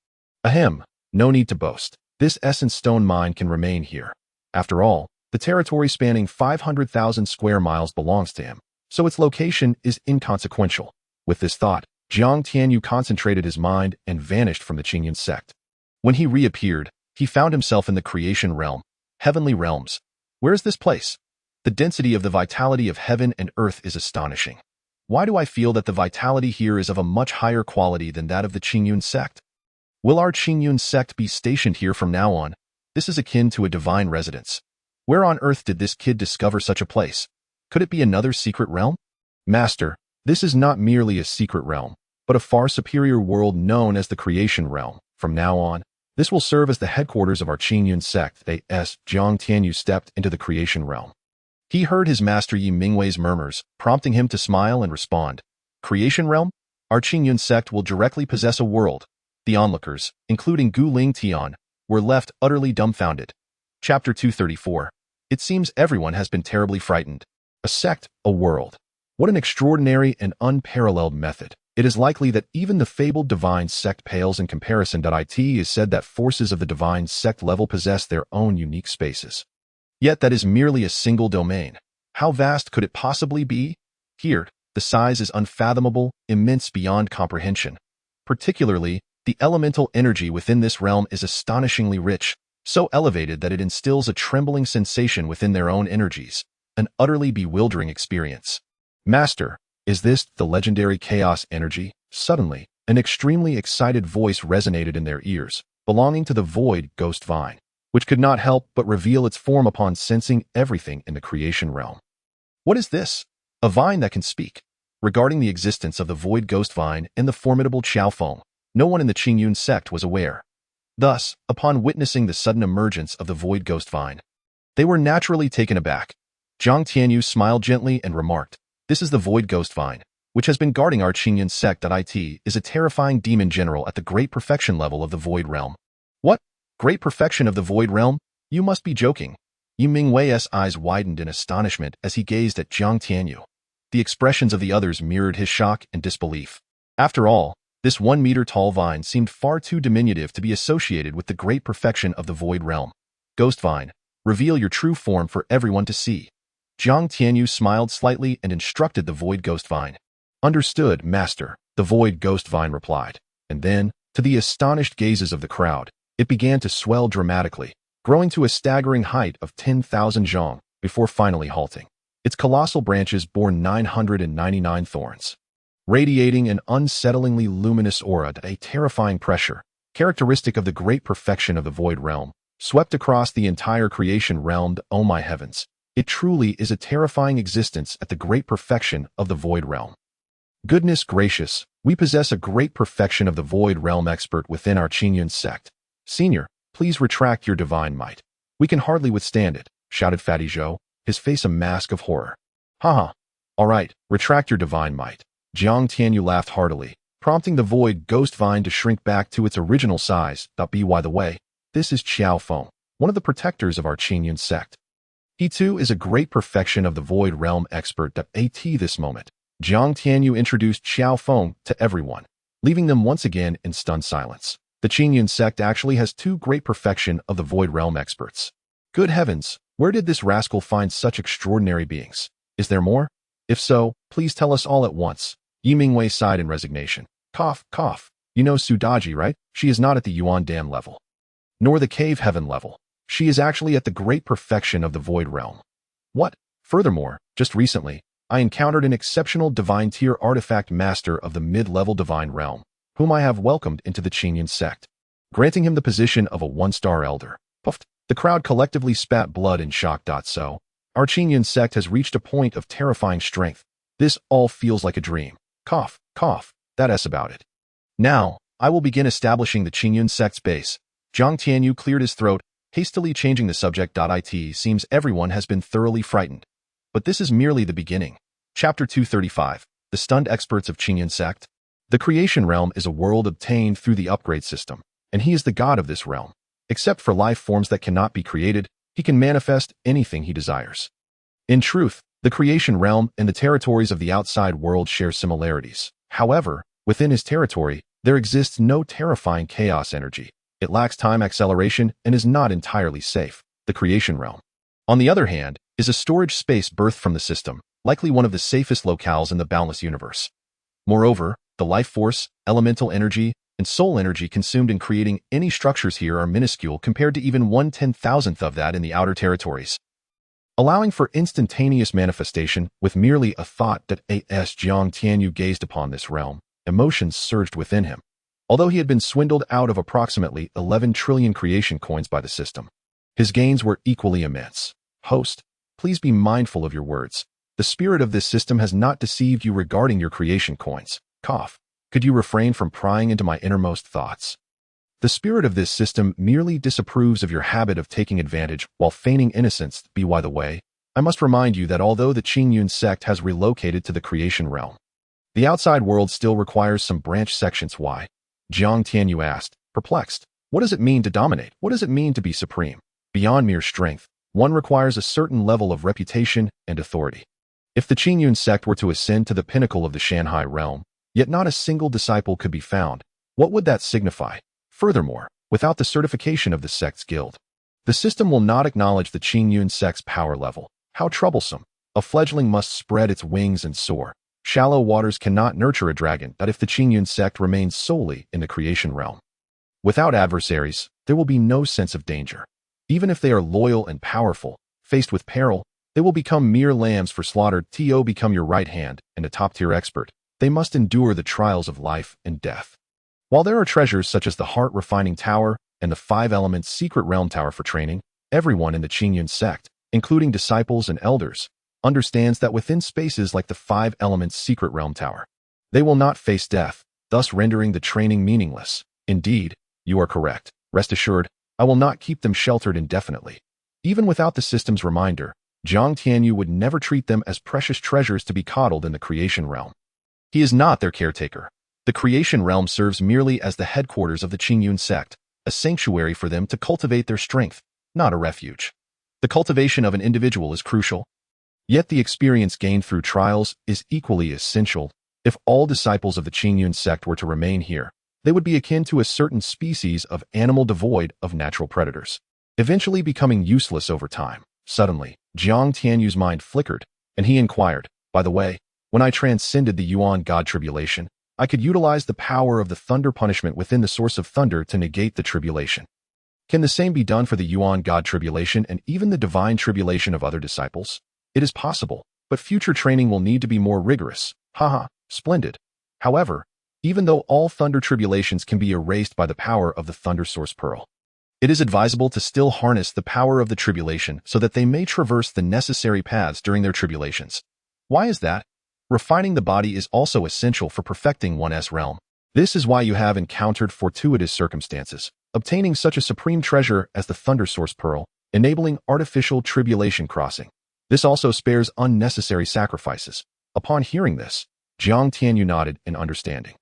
S1: Ahem, no need to boast. This essence stone mine can remain here. After all, the territory spanning 500,000 square miles belongs to him, so its location is inconsequential. With this thought, Jiang Tianyu concentrated his mind and vanished from the Qingyun Sect. When he reappeared, he found himself in the creation realm, heavenly realms. Where is this place? The density of the vitality of heaven and earth is astonishing. Why do I feel that the vitality here is of a much higher quality than that of the Qingyun Sect? Will our Qingyun Sect be stationed here from now on? This is akin to a divine residence. Where on earth did this kid discover such a place? Could it be another secret realm? Master, this is not merely a secret realm, but a far superior world known as the creation realm. From now on, this will serve as the headquarters of our Qingyun Sect. Jiang Tianyu stepped into the creation realm. He heard his master Yi Mingwei's murmurs, prompting him to smile and respond. Creation realm? Our Qingyun Sect will directly possess a world. The onlookers, including Gu Ling Tian, were left utterly dumbfounded. Chapter 234. It seems everyone has been terribly frightened. A sect, a world. What an extraordinary and unparalleled method. It is likely that even the fabled divine sect pales in comparison. It is said that forces of the divine sect level possess their own unique spaces. Yet that is merely a single domain. How vast could it possibly be? Here, the size is unfathomable, immense beyond comprehension. Particularly, the elemental energy within this realm is astonishingly rich, so elevated that it instills a trembling sensation within their own energies, an utterly bewildering experience. Master, is this the legendary chaos energy? Suddenly, an extremely excited voice resonated in their ears, belonging to the void ghost vine, which could not help but reveal its form upon sensing everything in the creation realm. What is this? A vine that can speak. Regarding the existence of the void ghost vine and the formidable Qiaofeng, no one in the Qingyun Sect was aware. Thus, upon witnessing the sudden emergence of the void ghost vine, they were naturally taken aback. Jiang Tianyu smiled gently and remarked, "This is the void ghost vine, which has been guarding our Qingyun Sect. It is a terrifying demon general at the great perfection level of the void realm." What? Great perfection of the void realm? You must be joking. Yi Mingwei's eyes widened in astonishment as he gazed at Jiang Tianyu. The expressions of the others mirrored his shock and disbelief. After all, this 1-meter-tall vine seemed far too diminutive to be associated with the great perfection of the void realm. Ghost vine, reveal your true form for everyone to see. Jiang Tianyu smiled slightly and instructed the void ghost vine. Understood, master, the void ghost vine replied. And then, to the astonished gazes of the crowd, it began to swell dramatically, growing to a staggering height of 10,000 zhong, before finally halting. Its colossal branches bore 999 thorns, radiating an unsettlingly luminous aura. A terrifying pressure, characteristic of the great perfection of the void realm, swept across the entire creation realm. Oh my heavens, it truly is a terrifying existence at the great perfection of the void realm. Goodness gracious, we possess a great perfection of the void realm expert within our Qingyun Sect. Senior, please retract your divine might. We can hardly withstand it, shouted Fatty Zhou, his face a mask of horror. Haha. All right, retract your divine might. Jiang Tianyu laughed heartily, prompting the void ghost vine to shrink back to its original size. By the way, this is Qiaofeng, one of the protectors of our Qingyun Sect. He too is a great perfection of the void realm expert. At this moment, Jiang Tianyu introduced Qiaofeng to everyone, leaving them once again in stunned silence. The Qingyun Sect actually has 2 great perfection of the void realm experts. Good heavens, where did this rascal find such extraordinary beings? Is there more? If so, please tell us all at once. Yi Mingwei sighed in resignation. Cough, cough. You know Sudaji, right? She is not at the Yuan Dam level, nor the Cave Heaven level. She is actually at the great perfection of the void realm. What? Furthermore, just recently, I encountered an exceptional divine tier artifact master of the mid-level divine realm, whom I have welcomed into the Qingyun Sect, granting him the position of a 1-star elder. Puffed. The crowd collectively spat blood in shock. So, our Qingyun Sect has reached a point of terrifying strength. This all feels like a dream. Cough, cough, that's about it. Now, I will begin establishing the Qingyun Sect's base. Jiang Tianyu cleared his throat Hastily changing the subject. It seems everyone has been thoroughly frightened. But this is merely the beginning. Chapter 235. The Stunned Experts of Qingyun Sect. The creation realm is a world obtained through the upgrade system, and he is the god of this realm. Except for life forms that cannot be created, he can manifest anything he desires. In truth, the creation realm and the territories of the outside world share similarities. However, within his territory, there exists no terrifying chaos energy. It lacks time acceleration and is not entirely safe. The creation realm, on the other hand, is a storage space birthed from the system, likely one of the safest locales in the boundless universe. Moreover, the life force, elemental energy, and soul energy consumed in creating any structures here are minuscule compared to even 1/10,000th of that in the outer territories, allowing for instantaneous manifestation with merely a thought. That as Jiang Tianyu gazed upon this realm, emotions surged within him. Although he had been swindled out of approximately 11 trillion creation coins by the system, his gains were equally immense. Host, please be mindful of your words. The spirit of this system has not deceived you regarding your creation coins. Cough. Could you refrain from prying into my innermost thoughts? The spirit of this system merely disapproves of your habit of taking advantage while feigning innocence. By the way, I must remind you that although the Qingyun Sect has relocated to the creation realm, the outside world still requires some branch sections. Why? Jiang Tianyu asked, perplexed. What does it mean to dominate? What does it mean to be supreme? Beyond mere strength, one requires a certain level of reputation and authority. If the Qingyun Sect were to ascend to the pinnacle of the Shanhai realm, yet not a single disciple could be found, what would that signify? Furthermore, without the certification of the sect's guild, the system will not acknowledge the Qingyun Sect's power level. How troublesome. A fledgling must spread its wings and soar. Shallow waters cannot nurture a dragon. That if the Qingyun Sect remains solely in the creation realm, without adversaries, there will be no sense of danger. Even if they are loyal and powerful, faced with peril, they will become mere lambs for slaughter. To become your right hand and a top-tier expert, they must endure the trials of life and death. While there are treasures such as the Heart Refining Tower and the 5 Elements Secret Realm Tower for training, everyone in the Qingyun Sect, including disciples and elders, understands that within spaces like the 5 Elements Secret Realm Tower, they will not face death, thus rendering the training meaningless. Indeed, you are correct. Rest assured, I will not keep them sheltered indefinitely. Even without the system's reminder, Jiang Tianyu would never treat them as precious treasures to be coddled in the creation realm. He is not their caretaker. The creation realm serves merely as the headquarters of the Qingyun Sect, a sanctuary for them to cultivate their strength, not a refuge. The cultivation of an individual is crucial, yet the experience gained through trials is equally essential. If all disciples of the Qingyun Sect were to remain here, they would be akin to a certain species of animal devoid of natural predators, eventually becoming useless over time. Suddenly, Jiang Tianyu's mind flickered, and he inquired, by the way, when I transcended the Yuan God Tribulation, I could utilize the power of the thunder punishment within the source of thunder to negate the tribulation. Can the same be done for the Yuan God Tribulation and even the divine tribulation of other disciples? It is possible, but future training will need to be more rigorous. Haha, splendid. However, even though all thunder tribulations can be erased by the power of the thunder source pearl, it is advisable to still harness the power of the tribulation so that they may traverse the necessary paths during their tribulations. Why is that? Refining the body is also essential for perfecting one's realm. This is why you have encountered fortuitous circumstances, obtaining such a supreme treasure as the thunder source pearl, enabling artificial tribulation crossing. This also spares unnecessary sacrifices. Upon hearing this, Jiang Tianyu nodded in understanding.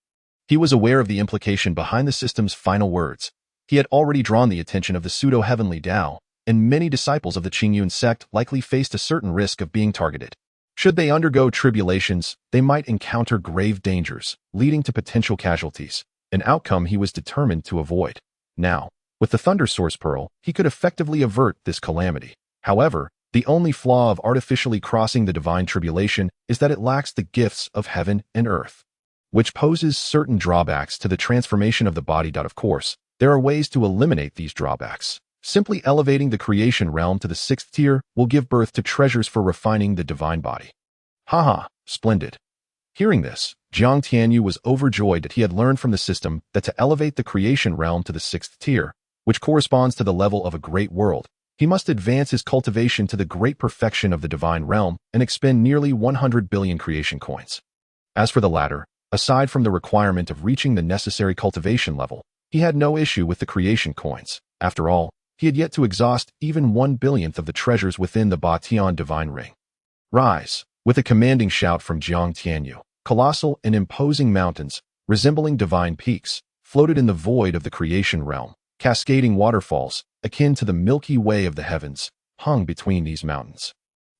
S1: He was aware of the implication behind the system's final words. He had already drawn the attention of the pseudo-heavenly Tao, and many disciples of the Qingyun Sect likely faced a certain risk of being targeted. Should they undergo tribulations, they might encounter grave dangers, leading to potential casualties, an outcome he was determined to avoid. Now, with the Thunder Source Pearl, he could effectively avert this calamity. However, the only flaw of artificially crossing the divine tribulation is that it lacks the gifts of heaven and earth, which poses certain drawbacks to the transformation of the body. Of course, there are ways to eliminate these drawbacks. Simply elevating the creation realm to the 6th tier will give birth to treasures for refining the divine body. Haha, splendid. Hearing this, Jiang Tianyu was overjoyed that he had learned from the system that to elevate the creation realm to the 6th tier, which corresponds to the level of a great world, he must advance his cultivation to the great perfection of the divine realm and expend nearly 100 billion creation coins. As for the latter, aside from the requirement of reaching the necessary cultivation level, he had no issue with the creation coins. After all, he had yet to exhaust even 1/1000th of the treasures within the Batian divine ring. Rise! With a commanding shout from Jiang Tianyu, colossal and imposing mountains, resembling divine peaks, floated in the void of the creation realm. Cascading waterfalls, akin to the Milky Way of the heavens, hung between these mountains,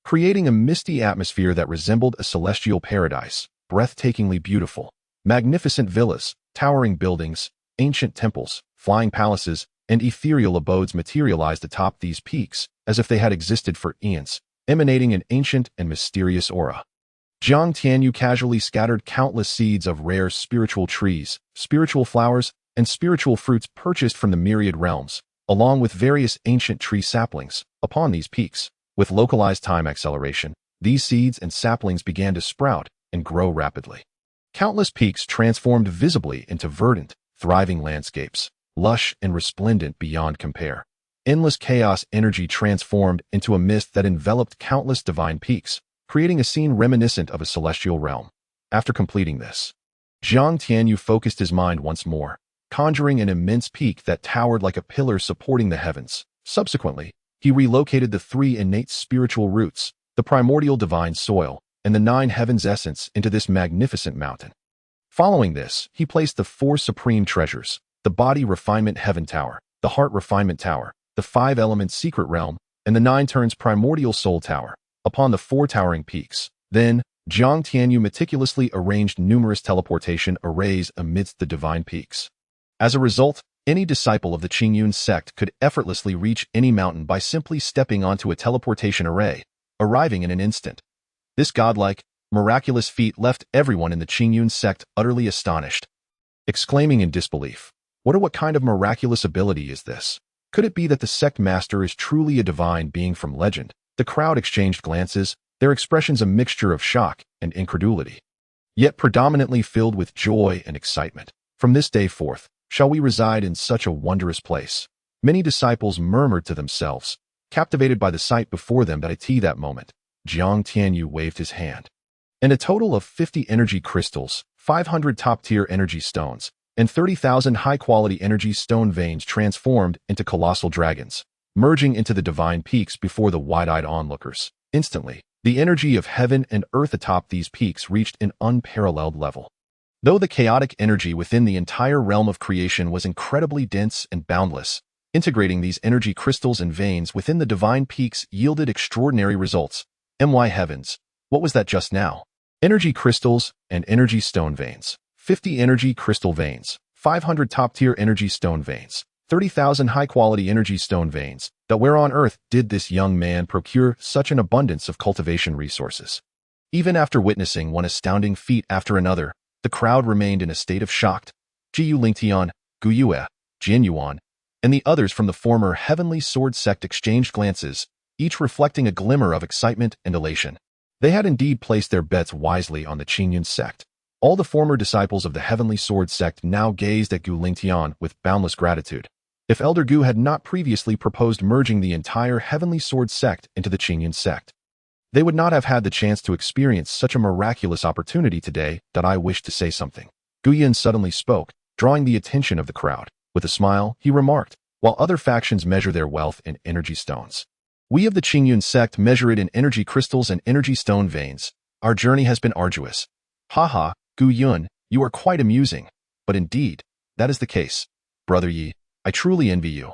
S1: creating a misty atmosphere that resembled a celestial paradise, breathtakingly beautiful. Magnificent villas, towering buildings, ancient temples, flying palaces, and ethereal abodes materialized atop these peaks, as if they had existed for eons, emanating an ancient and mysterious aura. Jiang Tianyu casually scattered countless seeds of rare spiritual trees, spiritual flowers, and spiritual fruits purchased from the myriad realms, along with various ancient tree saplings, upon these peaks. With localized time acceleration, these seeds and saplings began to sprout and grow rapidly. Countless peaks transformed visibly into verdant, thriving landscapes, lush and resplendent beyond compare. Endless chaos energy transformed into a mist that enveloped countless divine peaks, creating a scene reminiscent of a celestial realm. After completing this, Jiang Tianyu focused his mind once more, conjuring an immense peak that towered like a pillar supporting the heavens. Subsequently, he relocated the 3 innate spiritual roots, the primordial divine soil, and the 9 heavens essence into this magnificent mountain. Following this, he placed the 4 supreme treasures, the body refinement heaven tower, the heart refinement tower, the 5 elements secret realm, and the 9 turns primordial soul tower, upon the 4 towering peaks. Then, Jiang Tianyu meticulously arranged numerous teleportation arrays amidst the divine peaks. As a result, any disciple of the Qingyun Sect could effortlessly reach any mountain by simply stepping onto a teleportation array, arriving in an instant. This godlike, miraculous feat left everyone in the Qingyun Sect utterly astonished, exclaiming in disbelief, What kind of miraculous ability is this? Could it be that the sect master is truly a divine being from legend? The crowd exchanged glances, their expressions a mixture of shock and incredulity, yet predominantly filled with joy and excitement. From this day forth, shall we reside in such a wondrous place? Many disciples murmured to themselves, captivated by the sight before them. At that moment, Jiang Tianyu waved his hand, and a total of 50 energy crystals, 500 top-tier energy stones, and 30,000 high-quality energy stone veins transformed into colossal dragons, merging into the divine peaks before the wide-eyed onlookers. Instantly, the energy of heaven and earth atop these peaks reached an unparalleled level. Though the chaotic energy within the entire realm of creation was incredibly dense and boundless, integrating these energy crystals and veins within the divine peaks yielded extraordinary results. My heavens, what was that just now? Energy crystals and energy stone veins. 50 energy crystal veins, 500 top-tier energy stone veins, 30,000 high-quality energy stone veins. That where on earth did this young man procure such an abundance of cultivation resources? Even after witnessing one astounding feat after another, the crowd remained in a state of shock. Jiu Lingtian, Guyue, Jinyuan, and the others from the former Heavenly Sword Sect exchanged glances, each reflecting a glimmer of excitement and elation. They had indeed placed their bets wisely on the Qingyun Sect. All the former disciples of the Heavenly Sword Sect now gazed at Gu Lingtian with boundless gratitude. If Elder Gu had not previously proposed merging the entire Heavenly Sword Sect into the Qingyun Sect, they would not have had the chance to experience such a miraculous opportunity today. I wish to say something. Guyan suddenly spoke, drawing the attention of the crowd. With a smile, he remarked, while other factions measure their wealth in energy stones, we of the Qingyun Sect measure it in energy crystals and energy stone veins. Our journey has been arduous. Haha, Gu Yun, you are quite amusing. But indeed, that is the case. Brother Yi, I truly envy you.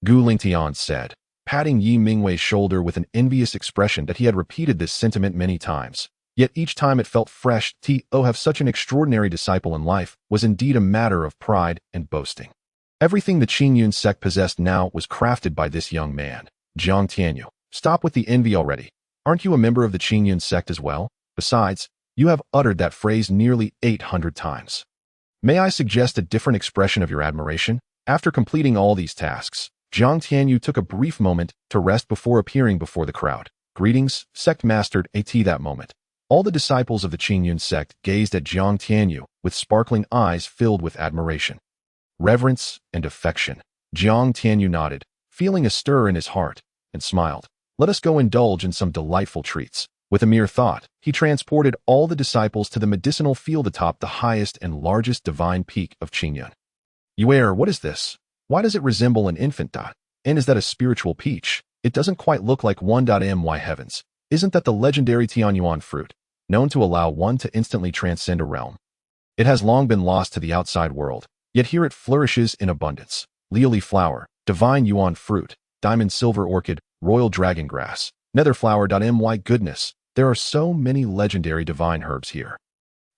S1: Gu Lingtian said, patting Yi Mingwei's shoulder with an envious expression that he had repeated this sentiment many times. Yet each time it felt fresh. To have such an extraordinary disciple in life was indeed a matter of pride and boasting. Everything the Qingyun Sect possessed now was crafted by this young man. Jiang Tianyu, stop with the envy already. Aren't you a member of the Qingyun Sect as well? Besides, you have uttered that phrase nearly 800 times. May I suggest a different expression of your admiration? After completing all these tasks, Jiang Tianyu took a brief moment to rest before appearing before the crowd. Greetings, Sect Master. At that moment, all the disciples of the Qingyun Sect gazed at Jiang Tianyu with sparkling eyes filled with admiration, reverence, and affection. Jiang Tianyu nodded, feeling a stir in his heart, and smiled. Let us go indulge in some delightful treats. With a mere thought, he transported all the disciples to the medicinal field atop the highest and largest divine peak of Qingyun. Yuer, what is this? Why does it resemble an infant? And is that a spiritual peach? It doesn't quite look like one. My heavens. Isn't that the legendary Tianyuan fruit, known to allow one to instantly transcend a realm? It has long been lost to the outside world, yet here it flourishes in abundance. Lily flower, divine yuan fruit, diamond silver orchid, royal dragon grass, nether flower. My goodness, there are so many legendary divine herbs here.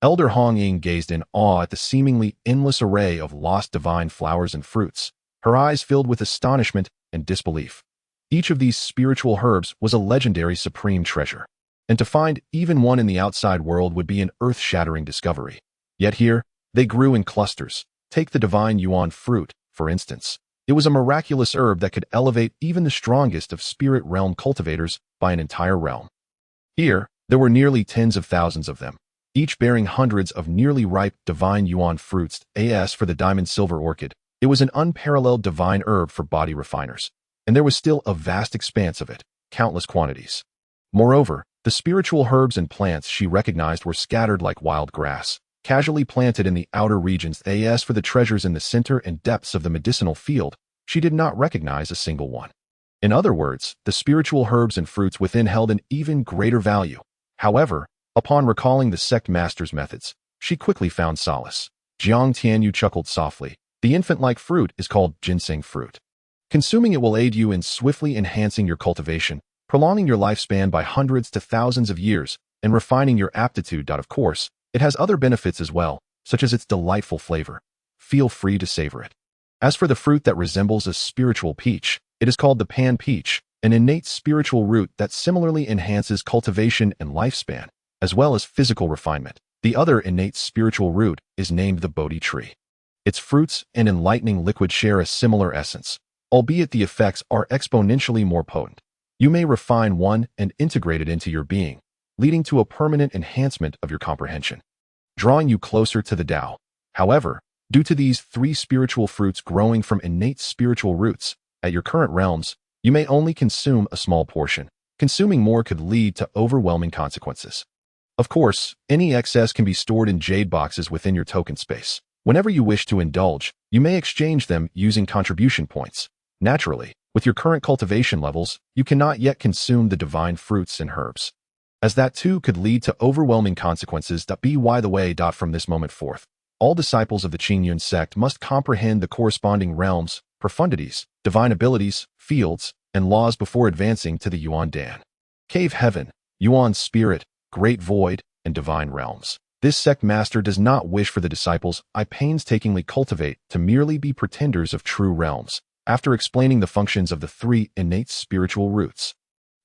S1: Elder Hong Ying gazed in awe at the seemingly endless array of lost divine flowers and fruits, her eyes filled with astonishment and disbelief. Each of these spiritual herbs was a legendary supreme treasure, and to find even one in the outside world would be an earth-shattering discovery. Yet here, they grew in clusters. Take the divine yuan fruit, for instance. It was a miraculous herb that could elevate even the strongest of spirit realm cultivators by an entire realm. Here, there were nearly tens of thousands of them, each bearing hundreds of nearly ripe divine yuan fruits. As for the diamond silver orchid, it was an unparalleled divine herb for body refiners, and there was still a vast expanse of it, countless quantities. Moreover, the spiritual herbs and plants she recognized were scattered like wild grass, casually planted in the outer regions. As for the treasures in the center and depths of the medicinal field, she did not recognize a single one. In other words, the spiritual herbs and fruits within held an even greater value. However, upon recalling the sect master's methods, she quickly found solace. Jiang Tianyu chuckled softly. The infant-like fruit is called ginseng fruit. Consuming it will aid you in swiftly enhancing your cultivation, prolonging your lifespan by hundreds to thousands of years, and refining your aptitude. Of course, it has other benefits as well, such as its delightful flavor. Feel free to savor it. As for the fruit that resembles a spiritual peach, it is called the pan peach, an innate spiritual root that similarly enhances cultivation and lifespan, as well as physical refinement. The other innate spiritual root is named the Bodhi tree. Its fruits and enlightening liquid share a similar essence, albeit the effects are exponentially more potent. You may refine one and integrate it into your being, leading to a permanent enhancement of your comprehension, drawing you closer to the Tao. However, due to these three spiritual fruits growing from innate spiritual roots, at your current realms, you may only consume a small portion. Consuming more could lead to overwhelming consequences. Of course, any excess can be stored in jade boxes within your token space. Whenever you wish to indulge, you may exchange them using contribution points. Naturally, with your current cultivation levels, you cannot yet consume the divine fruits and herbs, as that too could lead to overwhelming consequences. By the way, from this moment forth, all disciples of the Qingyun Sect must comprehend the corresponding realms, profundities, divine abilities, fields, and laws before advancing to the Yuan Dan. Cave Heaven, Yuan Spirit, Great Void, and Divine Realms. This sect master does not wish for the disciples I painstakingly cultivate to merely be pretenders of true realms. After explaining the functions of the three innate spiritual roots,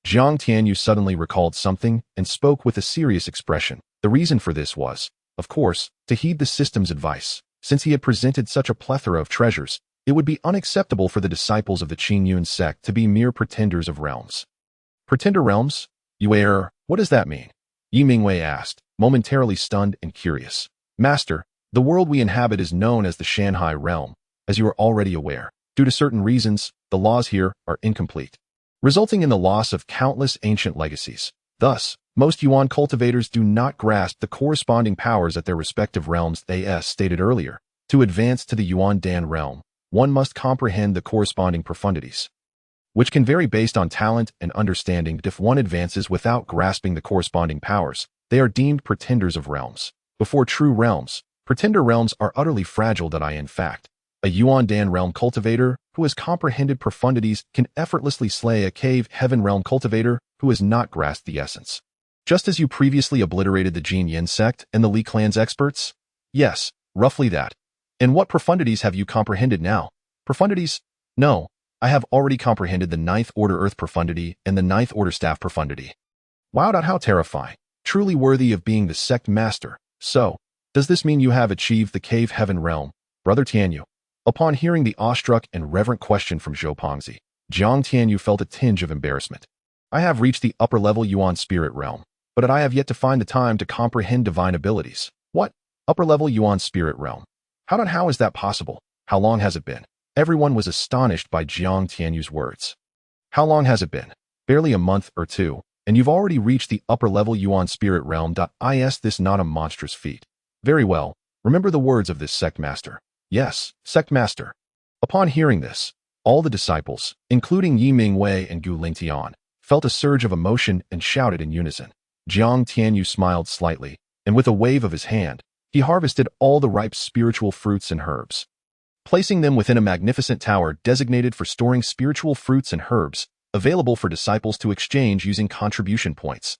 S1: Jiang Tianyu suddenly recalled something and spoke with a serious expression. The reason for this was, of course, to heed the system's advice. Since he had presented such a plethora of treasures, it would be unacceptable for the disciples of the Qingyun Sect to be mere pretenders of realms. Pretender realms? You err, what does that mean? Yi Mingwei asked, momentarily stunned and curious. Master, the world we inhabit is known as the Shanhai realm, as you are already aware. Due to certain reasons, the laws here are incomplete, resulting in the loss of countless ancient legacies. Thus, most Yuan cultivators do not grasp the corresponding powers at their respective realms. As stated earlier, to advance to the Yuan Dan realm, one must comprehend the corresponding profundities, which can vary based on talent and understanding. If one advances without grasping the corresponding powers, they are deemed pretenders of realms. Before true realms, pretender realms are utterly fragile. In fact, a Yuan Dan realm cultivator who has comprehended profundities can effortlessly slay a Cave Heaven realm cultivator who has not grasped the essence. Just as you previously obliterated the Qingyun Sect and the Li Clan's experts? Yes, roughly that. And what profundities have you comprehended now? Profundities? No, I have already comprehended the Ninth Order Earth profundity and the Ninth Order Staff profundity. Wow, how terrifying. Truly worthy of being the sect master. So, does this mean you have achieved the Cave Heaven realm, Brother Tianyu? Upon hearing the awestruck and reverent question from Zhou Pongzi, Jiang Tianyu felt a tinge of embarrassment. I have reached the upper-level Yuan spirit realm, but I have yet to find the time to comprehend divine abilities. What? Upper-level Yuan spirit realm? How is that possible? How long has it been? Everyone was astonished by Jiang Tianyu's words. How long has it been? Barely a month or two, and you've already reached the upper-level Yuan spirit realm. Is this not a monstrous feat? Very well, remember the words of this sect master. Yes, sect master. Upon hearing this, All the disciples, including Yi Mingwei and Gu Lingtian, felt a surge of emotion and shouted in unison. Jiang Tianyu smiled slightly, and with a wave of his hand, he harvested all the ripe spiritual fruits and herbs, placing them within a magnificent tower designated for storing spiritual fruits and herbs, available for disciples to exchange using contribution points.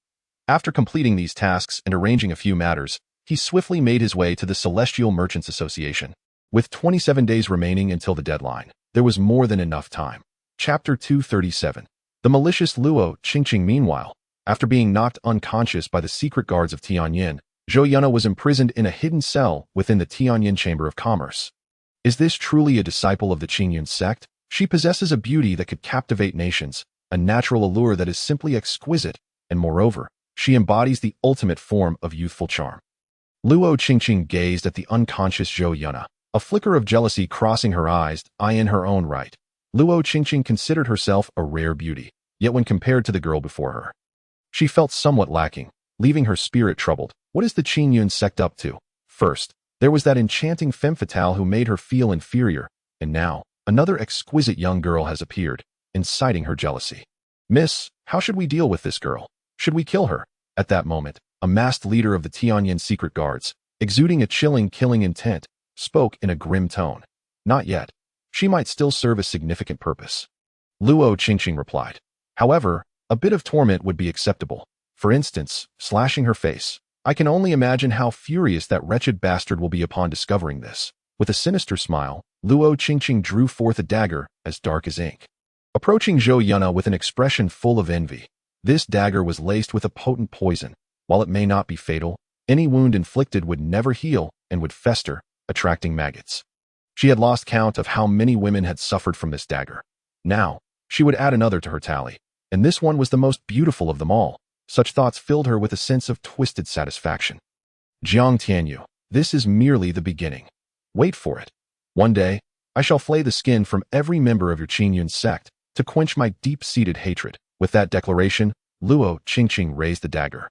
S1: After completing these tasks and arranging a few matters, he swiftly made his way to the Celestial Merchants Association. With 27 days remaining until the deadline, there was more than enough time. Chapter 237. The malicious Luo Qingqing. Meanwhile, after being knocked unconscious by the secret guards of Tianyin, Zhou Yunna was imprisoned in a hidden cell within the Tianyin Chamber of Commerce. Is this truly a disciple of the Qingyun Sect? She possesses a beauty that could captivate nations, a natural allure that is simply exquisite, and moreover, she embodies the ultimate form of youthful charm. Luo Qingqing gazed at the unconscious Zhou Yunna, a flicker of jealousy crossing her eyes. In her own right, Luo Qingqing considered herself a rare beauty, yet when compared to the girl before her, she felt somewhat lacking, leaving her spirit troubled. What is the Qingyun Sect up to? First, there was that enchanting femme fatale who made her feel inferior, and now, another exquisite young girl has appeared, inciting her jealousy. Miss, how should we deal with this girl? Should we kill her? At that moment, a masked leader of the Tianyin secret guards, exuding a chilling killing intent, spoke in a grim tone. Not yet. She might still serve a significant purpose. Luo Qingqing replied. However, a bit of torment would be acceptable. For instance, slashing her face. I can only imagine how furious that wretched bastard will be upon discovering this. With a sinister smile, Luo Qingqing drew forth a dagger as dark as ink, approaching Zhou Yunna with an expression full of envy. This dagger was laced with a potent poison. While it may not be fatal, any wound inflicted would never heal and would fester, attracting maggots. She had lost count of how many women had suffered from this dagger. Now, she would add another to her tally, and this one was the most beautiful of them all. Such thoughts filled her with a sense of twisted satisfaction. Jiang Tianyu, this is merely the beginning. Wait for it. One day, I shall flay the skin from every member of your Qingyun sect to quench my deep-seated hatred. With that declaration, Luo Qingqing raised the dagger,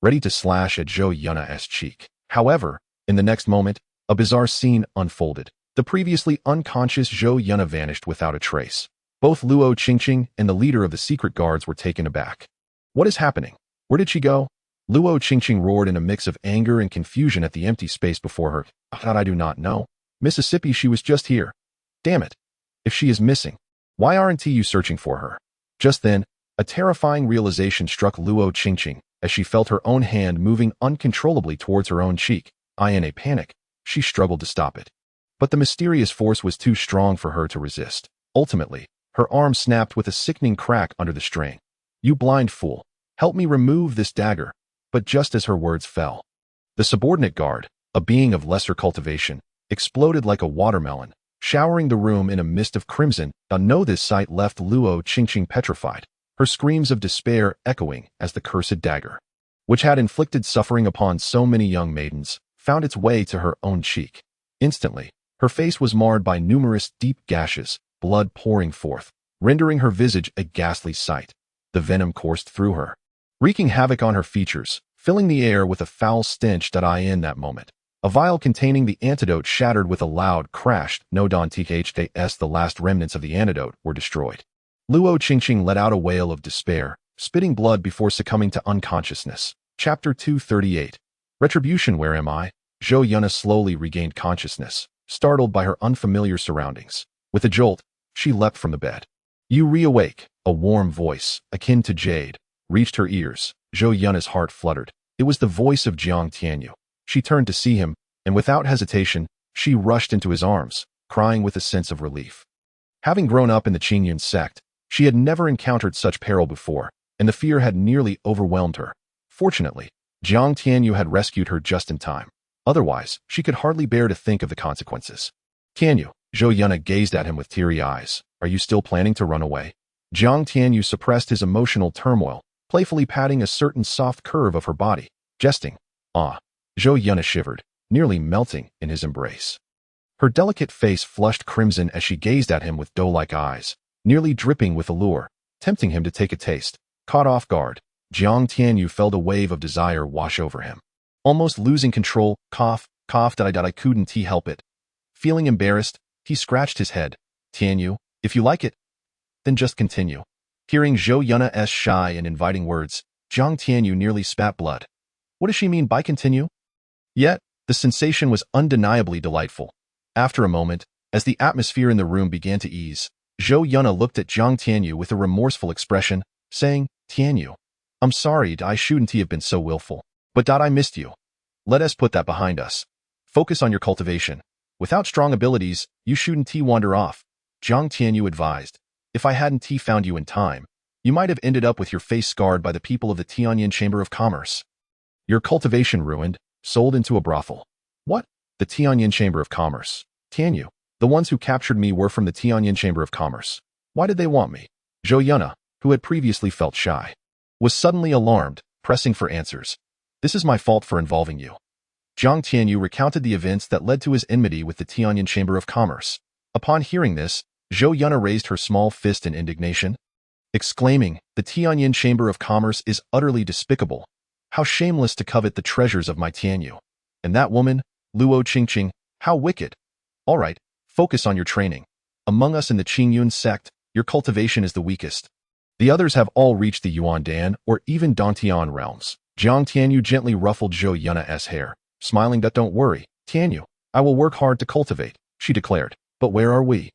S1: ready to slash at Zhou Yunna's cheek. However, in the next moment, a bizarre scene unfolded. The previously unconscious Zhou Yunna vanished without a trace. Both Luo Qingqing and the leader of the secret guards were taken aback. What is happening? Where did she go? Luo Qingqing roared in a mix of anger and confusion at the empty space before her. I do not know. Mississippi, she was just here. Damn it. If she is missing, why aren't you searching for her? Just then, a terrifying realization struck Luo Qingqing as she felt her own hand moving uncontrollably towards her own cheek. In a panic, she struggled to stop it. But the mysterious force was too strong for her to resist. Ultimately, her arm snapped with a sickening crack under the strain. You blind fool, help me remove this dagger. But just as her words fell, the subordinate guard, a being of lesser cultivation, exploded like a watermelon, showering the room in a mist of crimson. This sight left Luo Qingqing petrified, her screams of despair echoing as the cursed dagger, which had inflicted suffering upon so many young maidens, found its way to her own cheek. Instantly, her face was marred by numerous deep gashes, blood pouring forth, rendering her visage a ghastly sight. The venom coursed through her, wreaking havoc on her features, filling the air with a foul stench. In that moment, a vial containing the antidote shattered with a loud crash. No dantian, the last remnants of the antidote were destroyed. Luo Qingqing let out a wail of despair, spitting blood before succumbing to unconsciousness. Chapter 238. Retribution. Where am I? Zhou Yunna slowly regained consciousness, startled by her unfamiliar surroundings. With a jolt, she leapt from the bed. You reawake. A warm voice, akin to jade, reached her ears. Zhou Yunna's heart fluttered. It was the voice of Jiang Tianyu. She turned to see him, and without hesitation, she rushed into his arms, crying with a sense of relief. Having grown up in the Qingyun Sect, she had never encountered such peril before, and the fear had nearly overwhelmed her. Fortunately, Jiang Tianyu had rescued her just in time. Otherwise, she could hardly bear to think of the consequences. Tianyu, Zhou Yunna gazed at him with teary eyes. Are you still planning to run away? Jiang Tianyu suppressed his emotional turmoil, playfully patting a certain soft curve of her body, jesting. Zhou Yunna shivered, nearly melting in his embrace. Her delicate face flushed crimson as she gazed at him with doe-like eyes, nearly dripping with allure, tempting him to take a taste. Caught off guard, Jiang Tianyu felt a wave of desire wash over him. Almost losing control, cough, I couldn't help it. Feeling embarrassed, he scratched his head. Tianyu, If you like it, then just continue. Hearing Zhou Yunna's shy and inviting words, Jiang Tianyu nearly spat blood. What does she mean by continue? Yet, the sensation was undeniably delightful. After a moment, as the atmosphere in the room began to ease, Zhou Yunna looked at Jiang Tianyu with a remorseful expression, saying, Tianyu, I'm sorry I shouldn't have been so willful. But I missed you. Let us put that behind us. Focus on your cultivation. Without strong abilities, you shouldn't wander off. Jiang Tianyu advised. If I hadn't found you in time, you might have ended up with your face scarred by the people of the Tianyin Chamber of Commerce. Your cultivation ruined, sold into a brothel. What? The Tianyin Chamber of Commerce. Tianyu, the ones who captured me were from the Tianyin Chamber of Commerce. Why did they want me? Zhou Yunna, who had previously felt shy, was suddenly alarmed, pressing for answers. This is my fault for involving you. Jiang Tianyu recounted the events that led to his enmity with the Tianyin Chamber of Commerce. Upon hearing this, Zhou Yunna raised her small fist in indignation, exclaiming, the Tianyin Chamber of Commerce is utterly despicable. How shameless to covet the treasures of my Tianyu. And that woman, Luo Qingqing, how wicked. All right, focus on your training. Among us in the Qingyun Sect, your cultivation is the weakest. The others have all reached the Yuandan or even dantian realms. Jiang Tianyu gently ruffled Zhou Yunna's hair, smiling that don't worry, Tianyu, I will work hard to cultivate, she declared. But where are we?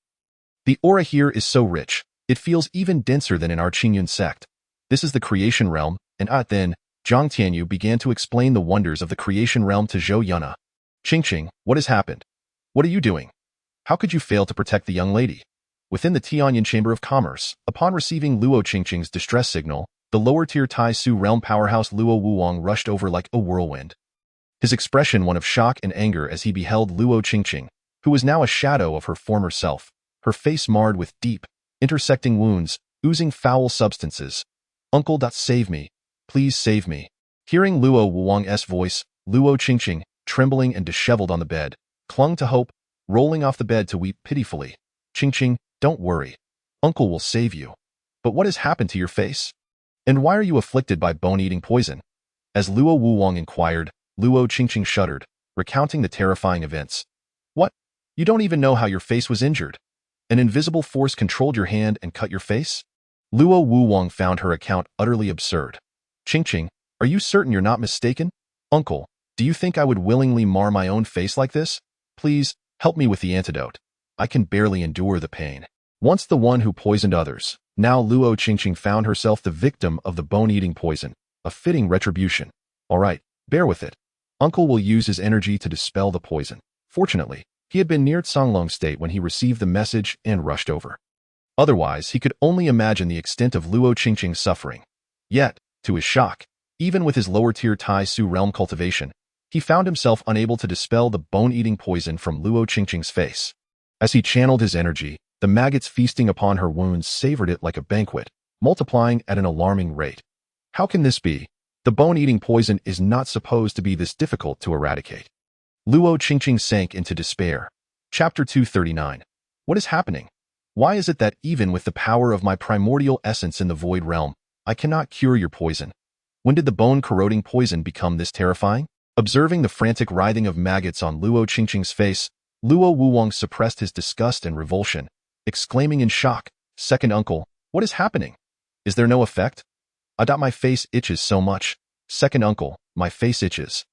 S1: The aura here is so rich, it feels even denser than in our Qingyun Sect. This is the creation realm, and then, Jiang Tianyu began to explain the wonders of the creation realm to Zhou Yunna. Qingqing, what has happened? What are you doing? How could you fail to protect the young lady? Within the Tianyin Chamber of Commerce, upon receiving Luo Qingqing's distress signal, the lower-tier Tai Su realm powerhouse Luo Wuwang rushed over like a whirlwind. His expression one of shock and anger as he beheld Luo Qingqing, who was now a shadow of her former self, her face marred with deep, intersecting wounds, oozing foul substances. Uncle, save me. Please save me. Hearing Luo Wuwang's voice, Luo Qingqing, trembling and disheveled on the bed, clung to hope, rolling off the bed to weep pitifully. Qingqing, don't worry. Uncle will save you. But what has happened to your face? And why are you afflicted by bone-eating poison? As Luo Wuwang inquired, Luo Qingqing shuddered, recounting the terrifying events. What? You don't even know how your face was injured? An invisible force controlled your hand and cut your face? Luo Wuwang found her account utterly absurd. Qingqing, are you certain you're not mistaken? Uncle, do you think I would willingly mar my own face like this? Please, help me with the antidote. I can barely endure the pain. Once the one who poisoned others, now Luo Qingqing found herself the victim of the bone-eating poison, a fitting retribution. All right, bear with it. Uncle will use his energy to dispel the poison. Fortunately, he had been near Songlong State when he received the message and rushed over. Otherwise, he could only imagine the extent of Luo Qingqing's suffering. Yet, to his shock, even with his lower-tier Tai Su realm cultivation, he found himself unable to dispel the bone-eating poison from Luo Qingqing's face. As he channeled his energy, the maggots feasting upon her wounds savored it like a banquet, multiplying at an alarming rate. How can this be? The bone-eating poison is not supposed to be this difficult to eradicate. Luo Qingqing sank into despair. Chapter 239. What is happening? Why is it that even with the power of my primordial essence in the void realm, I cannot cure your poison? When did the bone-corroding poison become this terrifying? Observing the frantic writhing of maggots on Luo Qingqing's face, Luo Wuwang suppressed his disgust and revulsion, exclaiming in shock, Second uncle, what is happening? Is there no effect? My face itches so much. Second uncle, my face itches.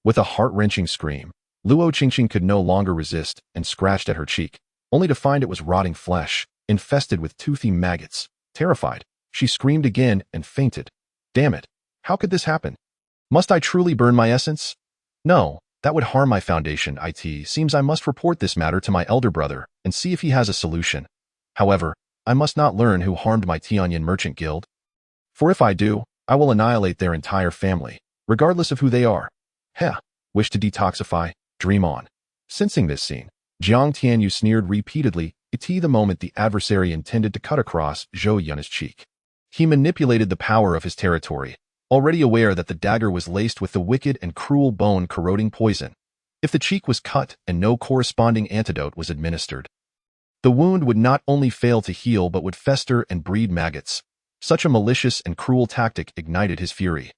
S1: With a heart-wrenching scream, Luo Qingqing could no longer resist and scratched at her cheek, only to find it was rotting flesh, infested with toothy maggots. Terrified, she screamed again and fainted. Damn it, how could this happen? Must I truly burn my essence? No, that would harm my foundation. It seems I must report this matter to my elder brother and see if he has a solution. However, I must not learn who harmed my Tianyin merchant guild. For if I do, I will annihilate their entire family, regardless of who they are. Heh, wish to detoxify, dream on. Sensing this scene, Jiang Tianyu sneered repeatedly, the moment the adversary intended to cut across Zhou Yunna's cheek. He manipulated the power of his territory, already aware that the dagger was laced with the wicked and cruel bone-corroding poison. If the cheek was cut and no corresponding antidote was administered, the wound would not only fail to heal but would fester and breed maggots. Such a malicious and cruel tactic ignited his fury.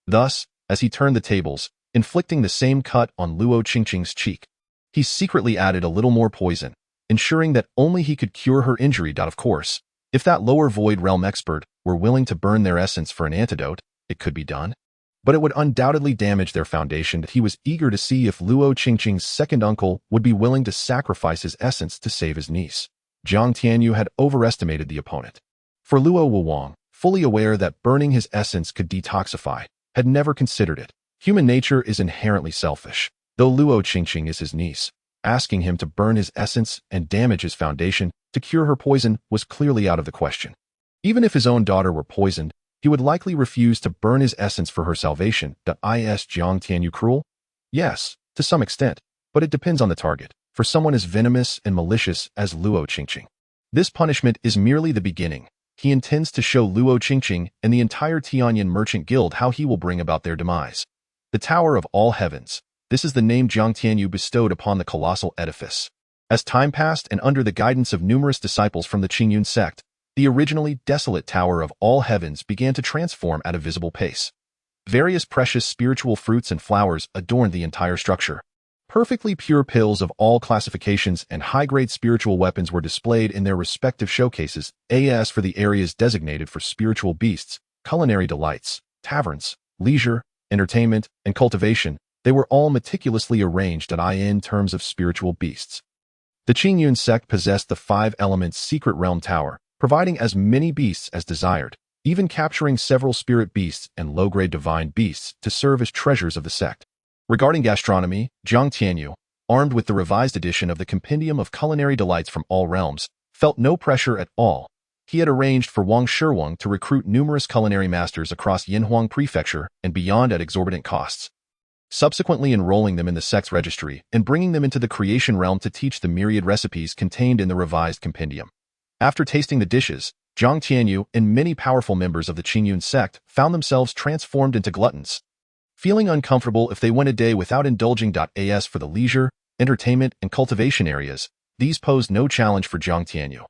S1: Thus, as he turned the tables, inflicting the same cut on Luo Qingqing's cheek, he secretly added a little more poison, ensuring that only he could cure her injury. Of course, if that lower void realm expert were willing to burn their essence for an antidote, it could be done. But it would undoubtedly damage their foundation. He was eager to see if Luo Qingqing's second uncle would be willing to sacrifice his essence to save his niece. Jiang Tianyu had overestimated the opponent. For Luo Wuwang, fully aware that burning his essence could detoxify, had never considered it. Human nature is inherently selfish. Though Luo Qingqing is his niece, asking him to burn his essence and damage his foundation to cure her poison was clearly out of the question. Even if his own daughter were poisoned, he would likely refuse to burn his essence for her salvation. Is Jiang Tianyu cruel? Yes, to some extent, but it depends on the target. For someone as venomous and malicious as Luo Qingqing, this punishment is merely the beginning. He intends to show Luo Qingqing and the entire Tianyan merchant guild how he will bring about their demise. The Tower of All Heavens. This is the name Jiang Tianyu bestowed upon the colossal edifice. As time passed and under the guidance of numerous disciples from the Qingyun Sect, the originally desolate Tower of All Heavens began to transform at a visible pace. Various precious spiritual fruits and flowers adorned the entire structure. Perfectly pure pills of all classifications and high-grade spiritual weapons were displayed in their respective showcases. As for the areas designated for spiritual beasts, culinary delights, taverns, leisure, entertainment, and cultivation, they were all meticulously arranged in terms of spiritual beasts. The Qingyun Sect possessed the 5-element secret realm tower, providing as many beasts as desired, even capturing several spirit beasts and low-grade divine beasts to serve as treasures of the sect. Regarding gastronomy, Jiang Tianyu, armed with the revised edition of the Compendium of Culinary Delights from All Realms, felt no pressure at all. He had arranged for Wang Shirwang to recruit numerous culinary masters across Yinhuang Prefecture and beyond at exorbitant costs, subsequently enrolling them in the sect's registry and bringing them into the creation realm to teach the myriad recipes contained in the revised compendium. After tasting the dishes, Jiang Tianyu and many powerful members of the Qingyun Sect found themselves transformed into gluttons, feeling uncomfortable if they went a day without indulging. As for the leisure, entertainment, and cultivation areas, these posed no challenge for Jiang Tianyu.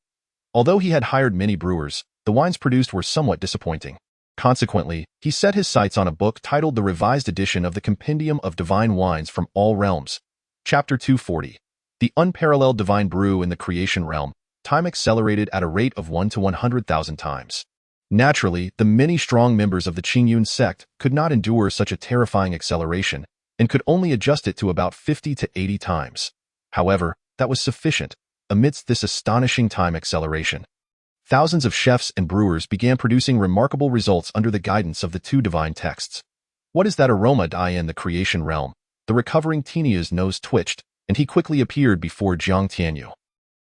S1: Although he had hired many brewers, the wines produced were somewhat disappointing. Consequently, he set his sights on a book titled The Revised Edition of the Compendium of Divine Wines from All Realms. Chapter 240. The Unparalleled Divine Brew in the Creation Realm, time accelerated at a rate of 1 to 100,000 times. Naturally, the many strong members of the Qingyun Sect could not endure such a terrifying acceleration and could only adjust it to about 50 to 80 times. However, that was sufficient. Amidst this astonishing time acceleration, thousands of chefs and brewers began producing remarkable results under the guidance of the two divine texts. What is that aroma? In the creation realm, the recovering Tinia's nose twitched, and he quickly appeared before Jiang Tianyu.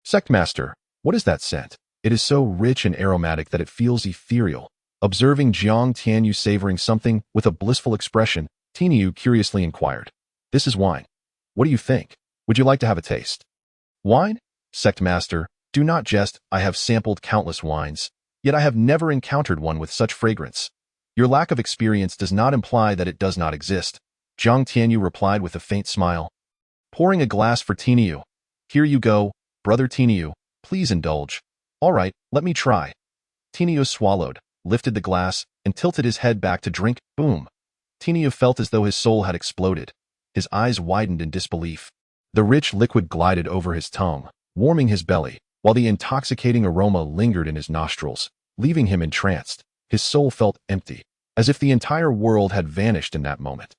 S1: Sectmaster, what is that scent? It is so rich and aromatic that it feels ethereal. Observing Jiang Tianyu savoring something with a blissful expression, Tianyu curiously inquired. This is wine. What do you think? Would you like to have a taste? Wine? Sectmaster, do not jest. I have sampled countless wines, yet I have never encountered one with such fragrance. Your lack of experience does not imply that it does not exist, Jiang Tianyu replied with a faint smile. Pouring a glass for Tianyu. Here you go, brother Tianyu, please indulge. All right, let me try. Tianyu swallowed, lifted the glass, and tilted his head back to drink. Boom. Tianyu felt as though his soul had exploded. His eyes widened in disbelief. The rich liquid glided over his tongue, warming his belly, while the intoxicating aroma lingered in his nostrils, leaving him entranced. His soul felt empty, as if the entire world had vanished in that moment.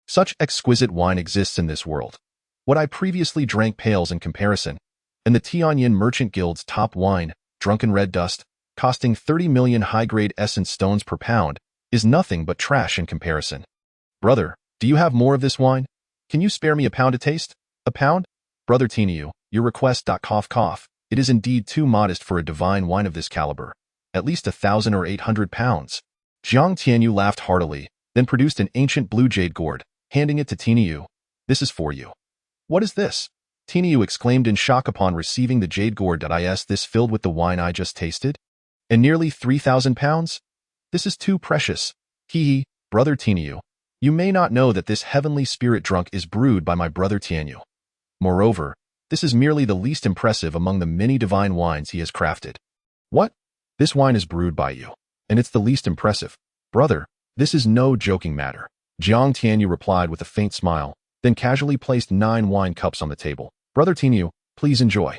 S1: Such exquisite wine exists in this world. What I previously drank pales in comparison, and the Tianyan Merchant Guild's top wine, Drunken Red Dust, costing 30 million high-grade essence stones per pound, is nothing but trash in comparison. Brother, do you have more of this wine? Can you spare me a pound to taste? A pound? Brother Tianyu, your request. Cough cough. It is indeed too modest for a divine wine of this caliber. At least 1,000 or 800 pounds. Jiang Tianyu laughed heartily, then produced an ancient blue jade gourd, handing it to Tianyu. This is for you. What is this? Tianyu exclaimed in shock upon receiving the jade gourd. Is this filled with the wine I just tasted? And nearly 3,000 pounds? This is too precious. Hee, brother Tianyu. You may not know that this heavenly spirit drunk is brewed by my brother Tianyu. Moreover, this is merely the least impressive among the many divine wines he has crafted. What? This wine is brewed by you, and it's the least impressive. Brother, this is no joking matter. Jiang Tianyu replied with a faint smile, then casually placed 9 wine cups on the table. Brother Tianyu, please enjoy.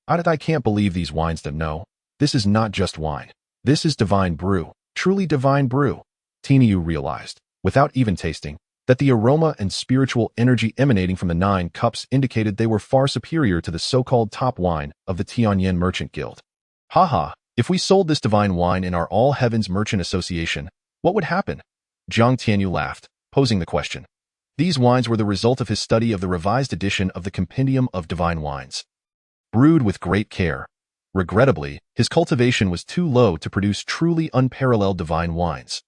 S1: I can't believe these wines that no. This is not just wine. This is divine brew, truly divine brew. Tinyu realized, without even tasting, that the aroma and spiritual energy emanating from the 9 cups indicated they were far superior to the so-called top wine of the Tianyin Merchant Guild. Haha, if we sold this divine wine in our All Heavens Merchant Association, what would happen? Jiang Tianyu laughed, posing the question. These wines were the result of his study of the revised edition of the Compendium of Divine Wines. Brewed with great care. Regrettably, his cultivation was too low to produce truly unparalleled divine wines.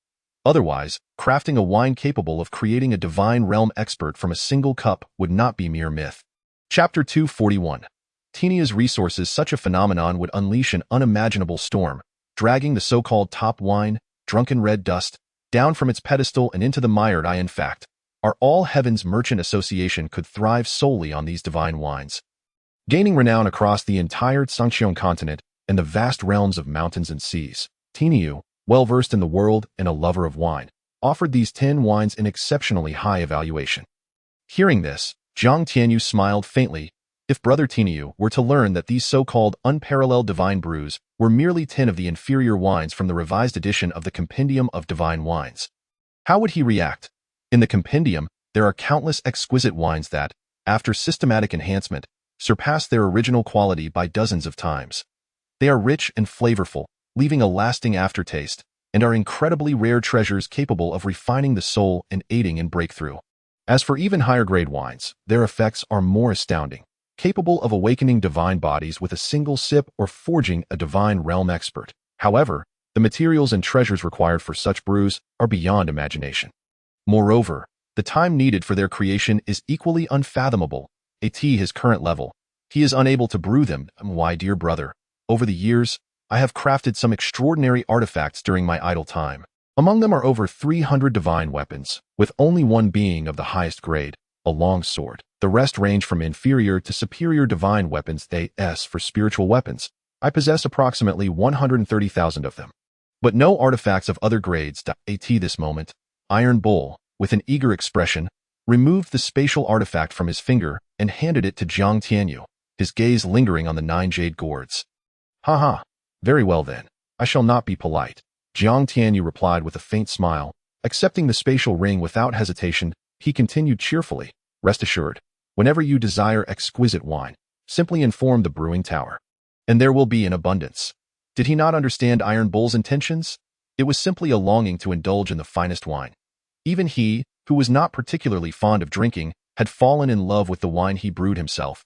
S1: Otherwise, crafting a wine capable of creating a divine realm expert from a single cup would not be mere myth. Chapter 241. Tinyu's resources. Such a phenomenon would unleash an unimaginable storm, dragging the so-called top wine, drunken red dust, down from its pedestal and into the myriad. In fact, our All Heavens Merchant Association could thrive solely on these divine wines. Gaining renown across the entire Qingshi continent and the vast realms of mountains and seas, Tinyu, well-versed in the world and a lover of wine, offered these 10 wines an exceptionally high evaluation. Hearing this, Jiang Tianyu smiled faintly. If Brother Tinyu were to learn that these so-called unparalleled divine brews were merely 10 of the inferior wines from the revised edition of the Compendium of Divine Wines, how would he react? In the Compendium, there are countless exquisite wines that, after systematic enhancement, surpass their original quality by dozens of times. They are rich and flavorful, leaving a lasting aftertaste, and are incredibly rare treasures capable of refining the soul and aiding in breakthrough. As for even higher-grade wines, their effects are more astounding, capable of awakening divine bodies with a single sip or forging a divine realm expert. However, the materials and treasures required for such brews are beyond imagination. Moreover, the time needed for their creation is equally unfathomable. At his current level, he is unable to brew them. Why, dear brother, over the years, I have crafted some extraordinary artifacts during my idle time. Among them are over 300 divine weapons, with only one being of the highest grade, a long sword. The rest range from inferior to superior divine weapons. As for spiritual weapons, I possess approximately 130,000 of them. But no artifacts of other grades. At this moment, Iron Bull, with an eager expression, removed the spatial artifact from his finger and handed it to Jiang Tianyu, his gaze lingering on the 9 jade gourds. Haha, very well then, I shall not be polite. Jiang Tianyu replied with a faint smile. Accepting the spatial ring without hesitation, he continued cheerfully, rest assured, whenever you desire exquisite wine, simply inform the brewing tower, and there will be in abundance. Did he not understand Iron Bull's intentions? It was simply a longing to indulge in the finest wine. Even he, who was not particularly fond of drinking, had fallen in love with the wine he brewed himself.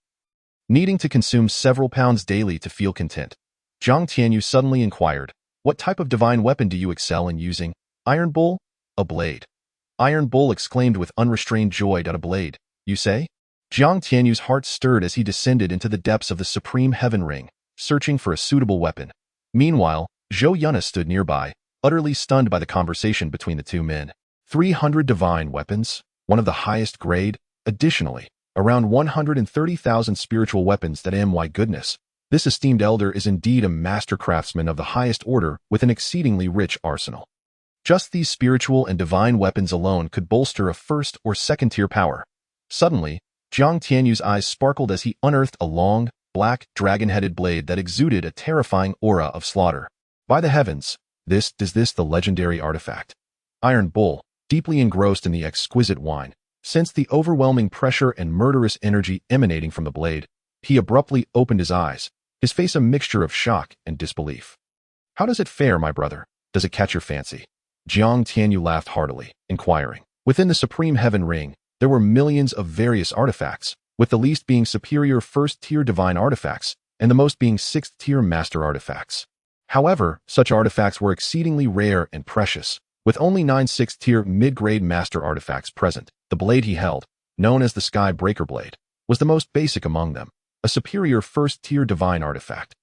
S1: Needing to consume several pounds daily to feel content, Jiang Tianyu suddenly inquired, what type of divine weapon do you excel in using? Iron Bull? A blade. Iron Bull exclaimed with unrestrained joy. A blade, you say? Jiang Tianyu's heart stirred as he descended into the depths of the supreme heaven ring, searching for a suitable weapon. Meanwhile, Zhou Yuna stood nearby, utterly stunned by the conversation between the two men. 300 divine weapons, one of the highest grade. Additionally, around 130,000 spiritual weapons. My goodness, this esteemed elder is indeed a master craftsman of the highest order with an exceedingly rich arsenal. Just these spiritual and divine weapons alone could bolster a first or second-tier power. Suddenly, Jiang Tianyu's eyes sparkled as he unearthed a long, black, dragon-headed blade that exuded a terrifying aura of slaughter. By the heavens, is this the legendary artifact? Iron Bull, deeply engrossed in the exquisite wine, sensed the overwhelming pressure and murderous energy emanating from the blade. He abruptly opened his eyes, his face a mixture of shock and disbelief. How does it fare, my brother? Does it catch your fancy? Jiang Tianyu laughed heartily, inquiring. Within the supreme heaven ring, there were millions of various artifacts, with the least being superior first-tier divine artifacts, and the most being sixth-tier master artifacts. However, such artifacts were exceedingly rare and precious, with only 9 sixth-tier mid-grade master artifacts present. The blade he held, known as the Sky Breaker Blade, was the most basic among them, a superior first-tier divine artifact.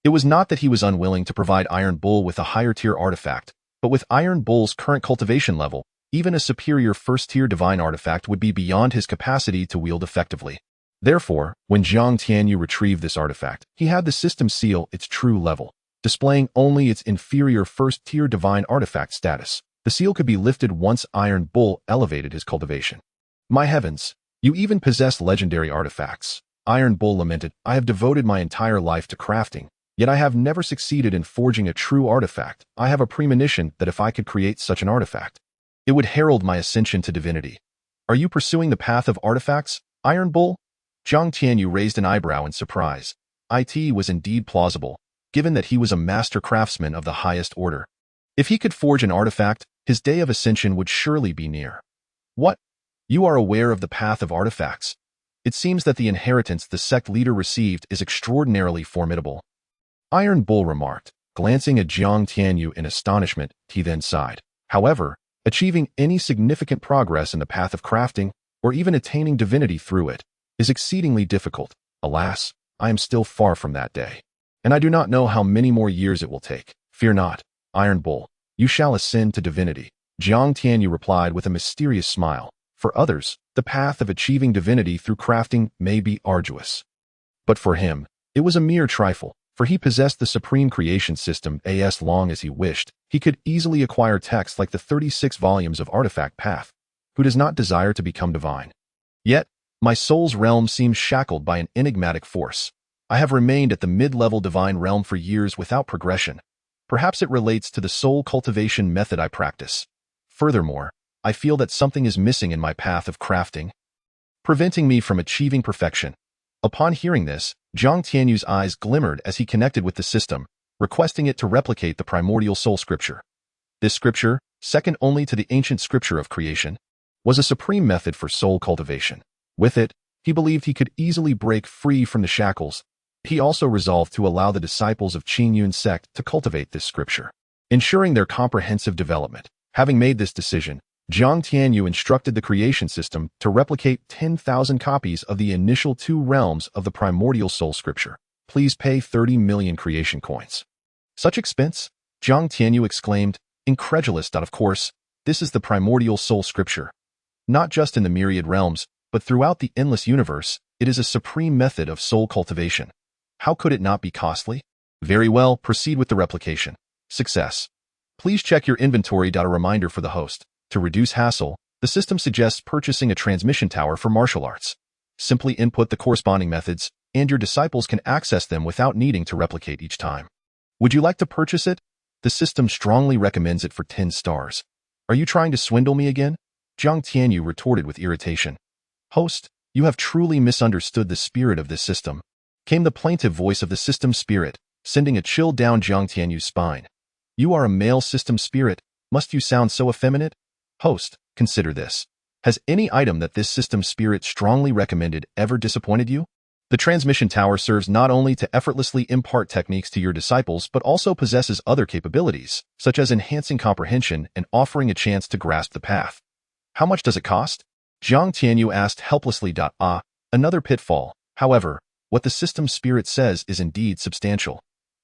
S1: It was not that he was unwilling to provide Iron Bull with a higher-tier artifact, but with Iron Bull's current cultivation level, even a superior first-tier divine artifact would be beyond his capacity to wield effectively. Therefore, when Jiang Tianyu retrieved this artifact, he had the system seal its true level, displaying only its inferior first-tier divine artifact status. The seal could be lifted once Iron Bull elevated his cultivation. My heavens, you even possess legendary artifacts. Iron Bull lamented, I have devoted my entire life to crafting, yet I have never succeeded in forging a true artifact. I have a premonition that if I could create such an artifact, it would herald my ascension to divinity. Are you pursuing the path of artifacts, Iron Bull? Zhang Tianyu raised an eyebrow in surprise. It was indeed plausible, given that he was a master craftsman of the highest order. If he could forge an artifact, his day of ascension would surely be near. What? You are aware of the path of artifacts? It seems that the inheritance the sect leader received is extraordinarily formidable. Iron Bull remarked, glancing at Zhang Tianyu in astonishment. He then sighed. However, achieving any significant progress in the path of crafting, or even attaining divinity through it, is exceedingly difficult. Alas, I am still far from that day. And I do not know how many more years it will take. Fear not, Iron Bull, you shall ascend to divinity. Zhang Tianyu replied with a mysterious smile. For others, the path of achieving divinity through crafting may be arduous. But for him, it was a mere trifle, for he possessed the supreme creation system as long as he wished. He could easily acquire texts like the 36 volumes of Artifact Path. Who does not desire to become divine? Yet, my soul's realm seems shackled by an enigmatic force. I have remained at the mid-level divine realm for years without progression. Perhaps it relates to the soul cultivation method I practice. Furthermore, I feel that something is missing in my path of crafting, preventing me from achieving perfection. Upon hearing this, Zhang Tianyu's eyes glimmered as he connected with the system, requesting it to replicate the primordial soul scripture. This scripture, second only to the ancient scripture of creation, was a supreme method for soul cultivation. With it, he believed he could easily break free from the shackles. He also resolved to allow the disciples of Qingyun Sect to cultivate this scripture, ensuring their comprehensive development. Having made this decision, Zhang Tianyu instructed the creation system to replicate 10,000 copies of the initial 2 realms of the primordial soul scripture. Please pay 30 million creation coins. Such expense? Zhang Tianyu exclaimed, incredulous. Of course, this is the primordial soul scripture. Not just in the myriad realms, but throughout the endless universe, it is a supreme method of soul cultivation. How could it not be costly? Very well, proceed with the replication. Success. Please check your inventory. A reminder for the host. To reduce hassle, the system suggests purchasing a transmission tower for martial arts. Simply input the corresponding methods, and your disciples can access them without needing to replicate each time. Would you like to purchase it? The system strongly recommends it for 10 stars. Are you trying to swindle me again? Zhang Tianyu retorted with irritation. Host, you have truly misunderstood the spirit of this system, came the plaintive voice of the system spirit, sending a chill down Zhang Tianyu's spine. You are a male system spirit, must you sound so effeminate? Host, consider this. Has any item that this system spirit strongly recommended ever disappointed you? The transmission tower serves not only to effortlessly impart techniques to your disciples but also possesses other capabilities, such as enhancing comprehension and offering a chance to grasp the path. How much does it cost? Zhang Tianyu asked helplessly. Another pitfall. However, what the system spirit says is indeed substantial.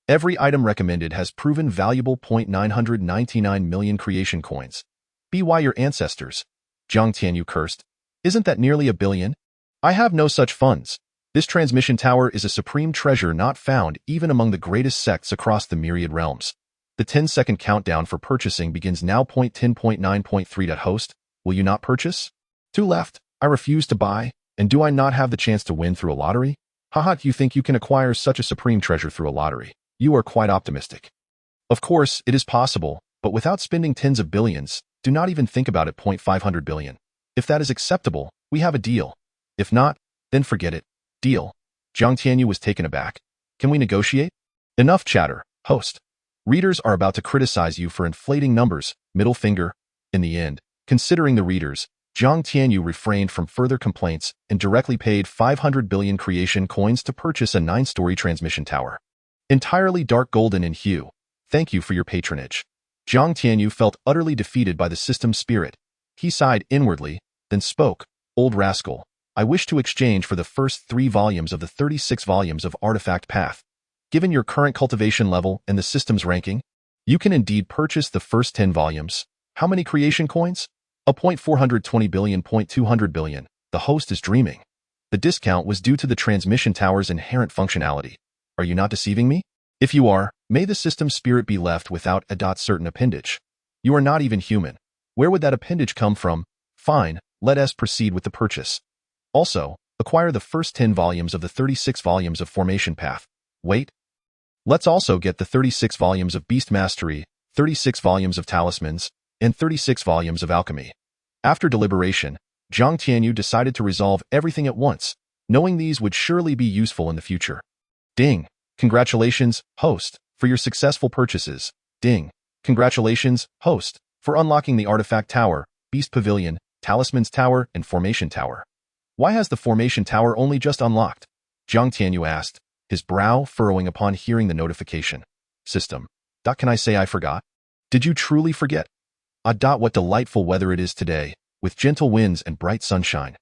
S1: Every item recommended has proven valuable. 999 million creation coins. Be why your ancestors. Zhang Tianyu cursed. Isn't that nearly a billion? I have no such funds. This transmission tower is a supreme treasure not found even among the greatest sects across the myriad realms. The 10-second countdown for purchasing begins now. 10.9.3. Host, will you not purchase? 2 left. I refuse to buy. And do I not have the chance to win through a lottery? Haha, you think you can acquire such a supreme treasure through a lottery? You are quite optimistic. Of course, it is possible, but without spending tens of billions, do not even think about it. 500 billion. If that is acceptable, we have a deal. If not, then forget it. Deal. Zhang Tianyu was taken aback. Can we negotiate? Enough chatter, host. Readers are about to criticize you for inflating numbers, middle finger. In the end, considering the readers, Zhang Tianyu refrained from further complaints and directly paid 500 billion creation coins to purchase a 9-story transmission tower. Entirely dark golden in hue. Thank you for your patronage. Zhang Tianyu felt utterly defeated by the system spirit. He sighed inwardly, then spoke. Old rascal, I wish to exchange for the first 3 volumes of the 36 volumes of Artifact Path. Given your current cultivation level and the system's ranking, you can indeed purchase the first 10 volumes. How many creation coins? 420 billion. 200 billion. The host is dreaming. The discount was due to the transmission tower's inherent functionality. Are you not deceiving me? If you are, may the system spirit be left without a certain appendage. You are not even human. Where would that appendage come from? Fine, let us proceed with the purchase. Also, Acquire the first 10 volumes of the 36 volumes of Formation Path. Wait. Let's also get the 36 volumes of Beast Mastery, 36 volumes of Talismans, and 36 volumes of Alchemy. After deliberation, Jiang Tianyu decided to resolve everything at once, knowing these would surely be useful in the future. Ding! Congratulations, host, for your successful purchases. Ding! Congratulations, host, for unlocking the Artifact Tower, Beast Pavilion, Talismans Tower, and Formation Tower. Why has the Formation Tower only just unlocked? Jiang Tianyu asked, his brow furrowing upon hearing the notification. System. Can I say I forgot? Did you truly forget? What delightful weather it is today, with gentle winds and bright sunshine.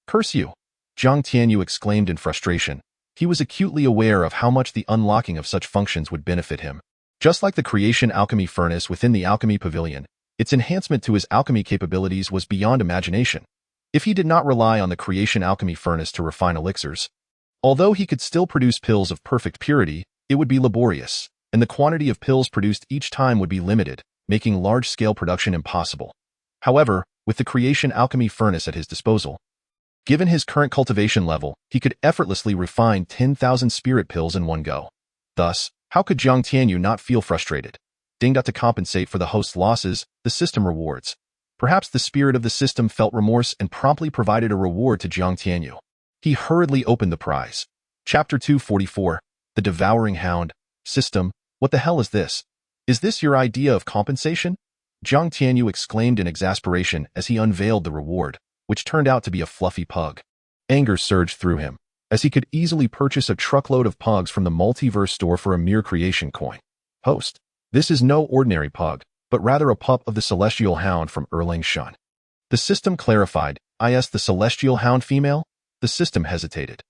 S1: Curse you! Jiang Tianyu exclaimed in frustration. He was acutely aware of how much the unlocking of such functions would benefit him. Just like the creation alchemy furnace within the Alchemy Pavilion, its enhancement to his alchemy capabilities was beyond imagination. If he did not rely on the creation alchemy furnace to refine elixirs, although he could still produce pills of perfect purity, it would be laborious, and the quantity of pills produced each time would be limited, making large-scale production impossible. However, with the creation alchemy furnace at his disposal, given his current cultivation level, he could effortlessly refine 10,000 spirit pills in one go. Thus, how could Jiang Tianyu not feel frustrated? To compensate for the host's losses, the system rewards. Perhaps the spirit of the system felt remorse and promptly provided a reward to Jiang Tianyu. He hurriedly opened the prize. Chapter 244, The Devouring Hound. System, what the hell is this? Is this your idea of compensation? Jiang Tianyu exclaimed in exasperation as he unveiled the reward, which turned out to be a fluffy pug. Anger surged through him, as he could easily purchase a truckload of pugs from the multiverse store for a mere creation coin. Host, this is no ordinary pug, but rather a pup of the Celestial Hound from Erlang Shun. The system clarified, the Celestial Hound female? The system hesitated.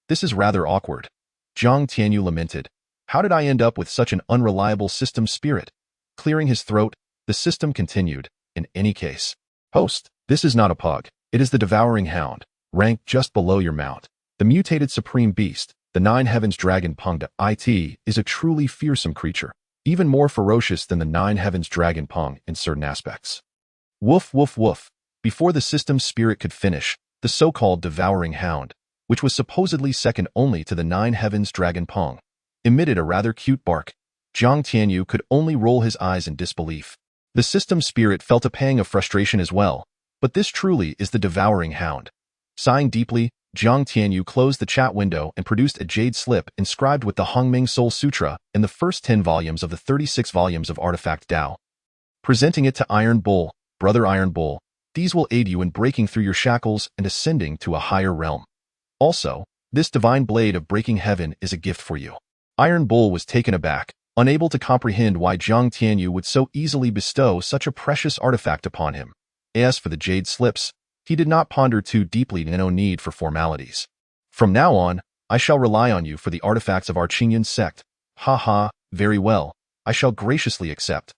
S1: This is rather awkward. Jiang Tianyu lamented. How did I end up with such an unreliable system spirit? Clearing his throat, the system continued. In any case, host, this is not a pug. It is the Devouring Hound, ranked just below your mount. The mutated supreme beast, the Nine Heavens Dragon Pong is a truly fearsome creature, even more ferocious than the Nine Heavens Dragon Pong in certain aspects. Woof woof woof. Before the system's spirit could finish, the so-called Devouring Hound, which was supposedly second only to the Nine Heavens Dragon Pong, emitted a rather cute bark. Jiang Tianyu could only roll his eyes in disbelief. The system's spirit felt a pang of frustration as well, but this truly is the Devouring Hound. Sighing deeply, Jiang Tianyu closed the chat window and produced a jade slip inscribed with the Hongming Soul Sutra and the first 10 volumes of the 36 volumes of Artifact Tao. Presenting it to Iron Bull, Brother Iron Bull, these will aid you in breaking through your shackles and ascending to a higher realm. Also, this divine blade of breaking heaven is a gift for you. Iron Bull was taken aback, unable to comprehend why Jiang Tianyu would so easily bestow such a precious artifact upon him. As for the jade slips, he did not ponder too deeply, no need for formalities. From now on, I shall rely on you for the artifacts of our Qingyun Sect. Ha ha, very well, I shall graciously accept.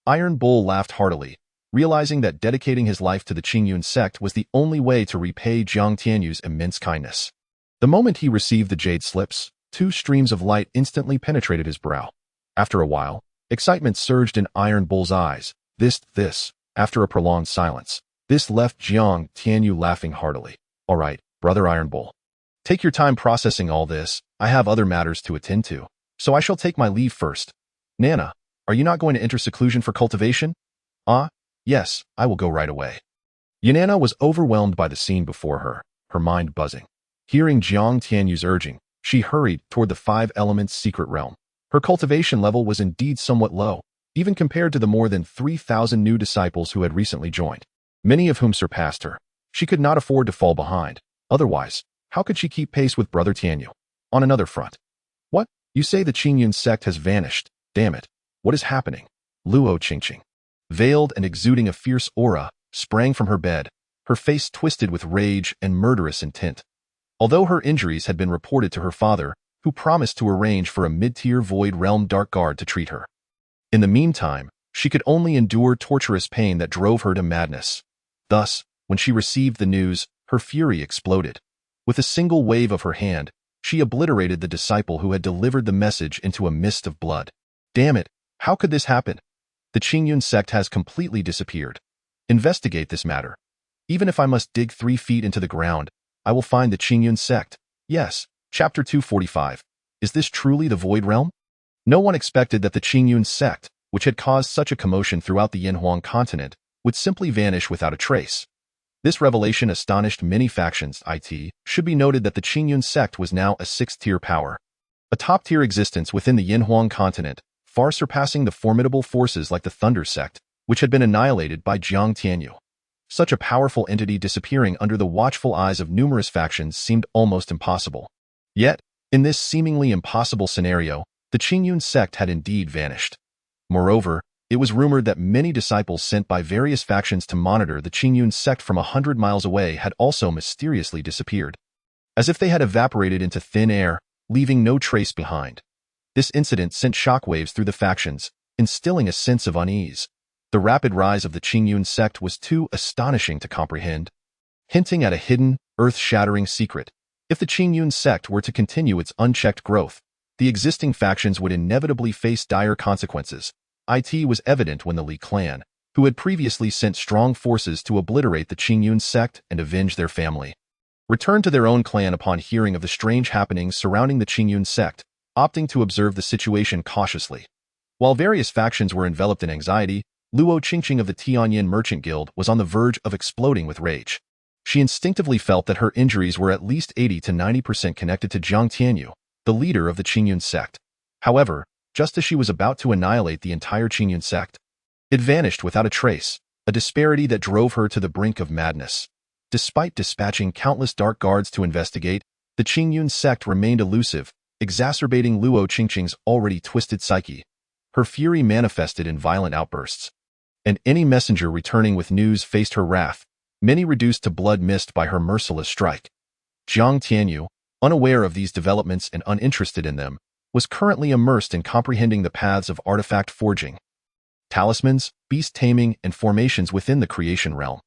S1: Iron Bull laughed heartily, realizing that dedicating his life to the Qingyun Sect was the only way to repay Jiang Tianyu's immense kindness. The moment he received the jade slips, 2 streams of light instantly penetrated his brow. After a while, excitement surged in Iron Bull's eyes. After a prolonged silence, this left Jiang Tianyu laughing heartily. All right, Brother Iron Bull. Take your time processing all this. I have other matters to attend to, so I shall take my leave first. Nana, are you not going to enter seclusion for cultivation? Yes, I will go right away. Yanana was overwhelmed by the scene before her, her mind buzzing. Hearing Jiang Tianyu's urging, she hurried toward the 5 Elements secret realm. Her cultivation level was indeed somewhat low, even compared to the more than 3,000 new disciples who had recently joined, many of whom surpassed her. She could not afford to fall behind. Otherwise, how could she keep pace with Brother Tianyu? On another front. What? You say the Qingyun Sect has vanished? Damn it. What is happening? Luo Qingqing, veiled and exuding a fierce aura, sprang from her bed, her face twisted with rage and murderous intent. Although her injuries had been reported to her father, who promised to arrange for a mid-tier Void Realm Dark Guard to treat her. In the meantime, she could only endure torturous pain that drove her to madness. Thus, when she received the news, her fury exploded. With a single wave of her hand, she obliterated the disciple who had delivered the message into a mist of blood. Damn it, how could this happen? The Qingyun Sect has completely disappeared. Investigate this matter. Even if I must dig 3 feet into the ground, I will find the Qingyun Sect. Yes. Chapter 245. Is this truly the Void Realm? No one expected that the Qingyun Sect, which had caused such a commotion throughout the Yinhuang continent, would simply vanish without a trace. This revelation astonished many factions. It should be noted that the Qingyun Sect was now a 6th-tier power, a top-tier existence within the Yinhuang continent, far surpassing the formidable forces like the Thunder Sect, which had been annihilated by Jiang Tianyu. Such a powerful entity disappearing under the watchful eyes of numerous factions seemed almost impossible. Yet, in this seemingly impossible scenario, the Qingyun Sect had indeed vanished. Moreover, it was rumored that many disciples sent by various factions to monitor the Qingyun Sect from 100 miles away had also mysteriously disappeared, as if they had evaporated into thin air, leaving no trace behind. This incident sent shockwaves through the factions, instilling a sense of unease. The rapid rise of the Qingyun Sect was too astonishing to comprehend, hinting at a hidden, earth-shattering secret. If the Qingyun Sect were to continue its unchecked growth, the existing factions would inevitably face dire consequences. It was evident when the Li Clan, who had previously sent strong forces to obliterate the Qingyun Sect and avenge their family, returned to their own clan upon hearing of the strange happenings surrounding the Qingyun Sect, opting to observe the situation cautiously. While various factions were enveloped in anxiety, Luo Qingqing of the Tianyin Merchant Guild was on the verge of exploding with rage. She instinctively felt that her injuries were at least 80 to 90% connected to Jiang Tianyu, the leader of the Qingyun Sect. However, just as she was about to annihilate the entire Qingyun Sect, it vanished without a trace, a disparity that drove her to the brink of madness. Despite dispatching countless dark guards to investigate, the Qingyun Sect remained elusive, exacerbating Luo Qingqing's already twisted psyche. Her fury manifested in violent outbursts, and any messenger returning with news faced her wrath, many reduced to blood mist by her merciless strike. Jiang Tianyu, unaware of these developments and uninterested in them, was currently immersed in comprehending the paths of artifact forging, talismans, beast taming, and formations within the creation realm.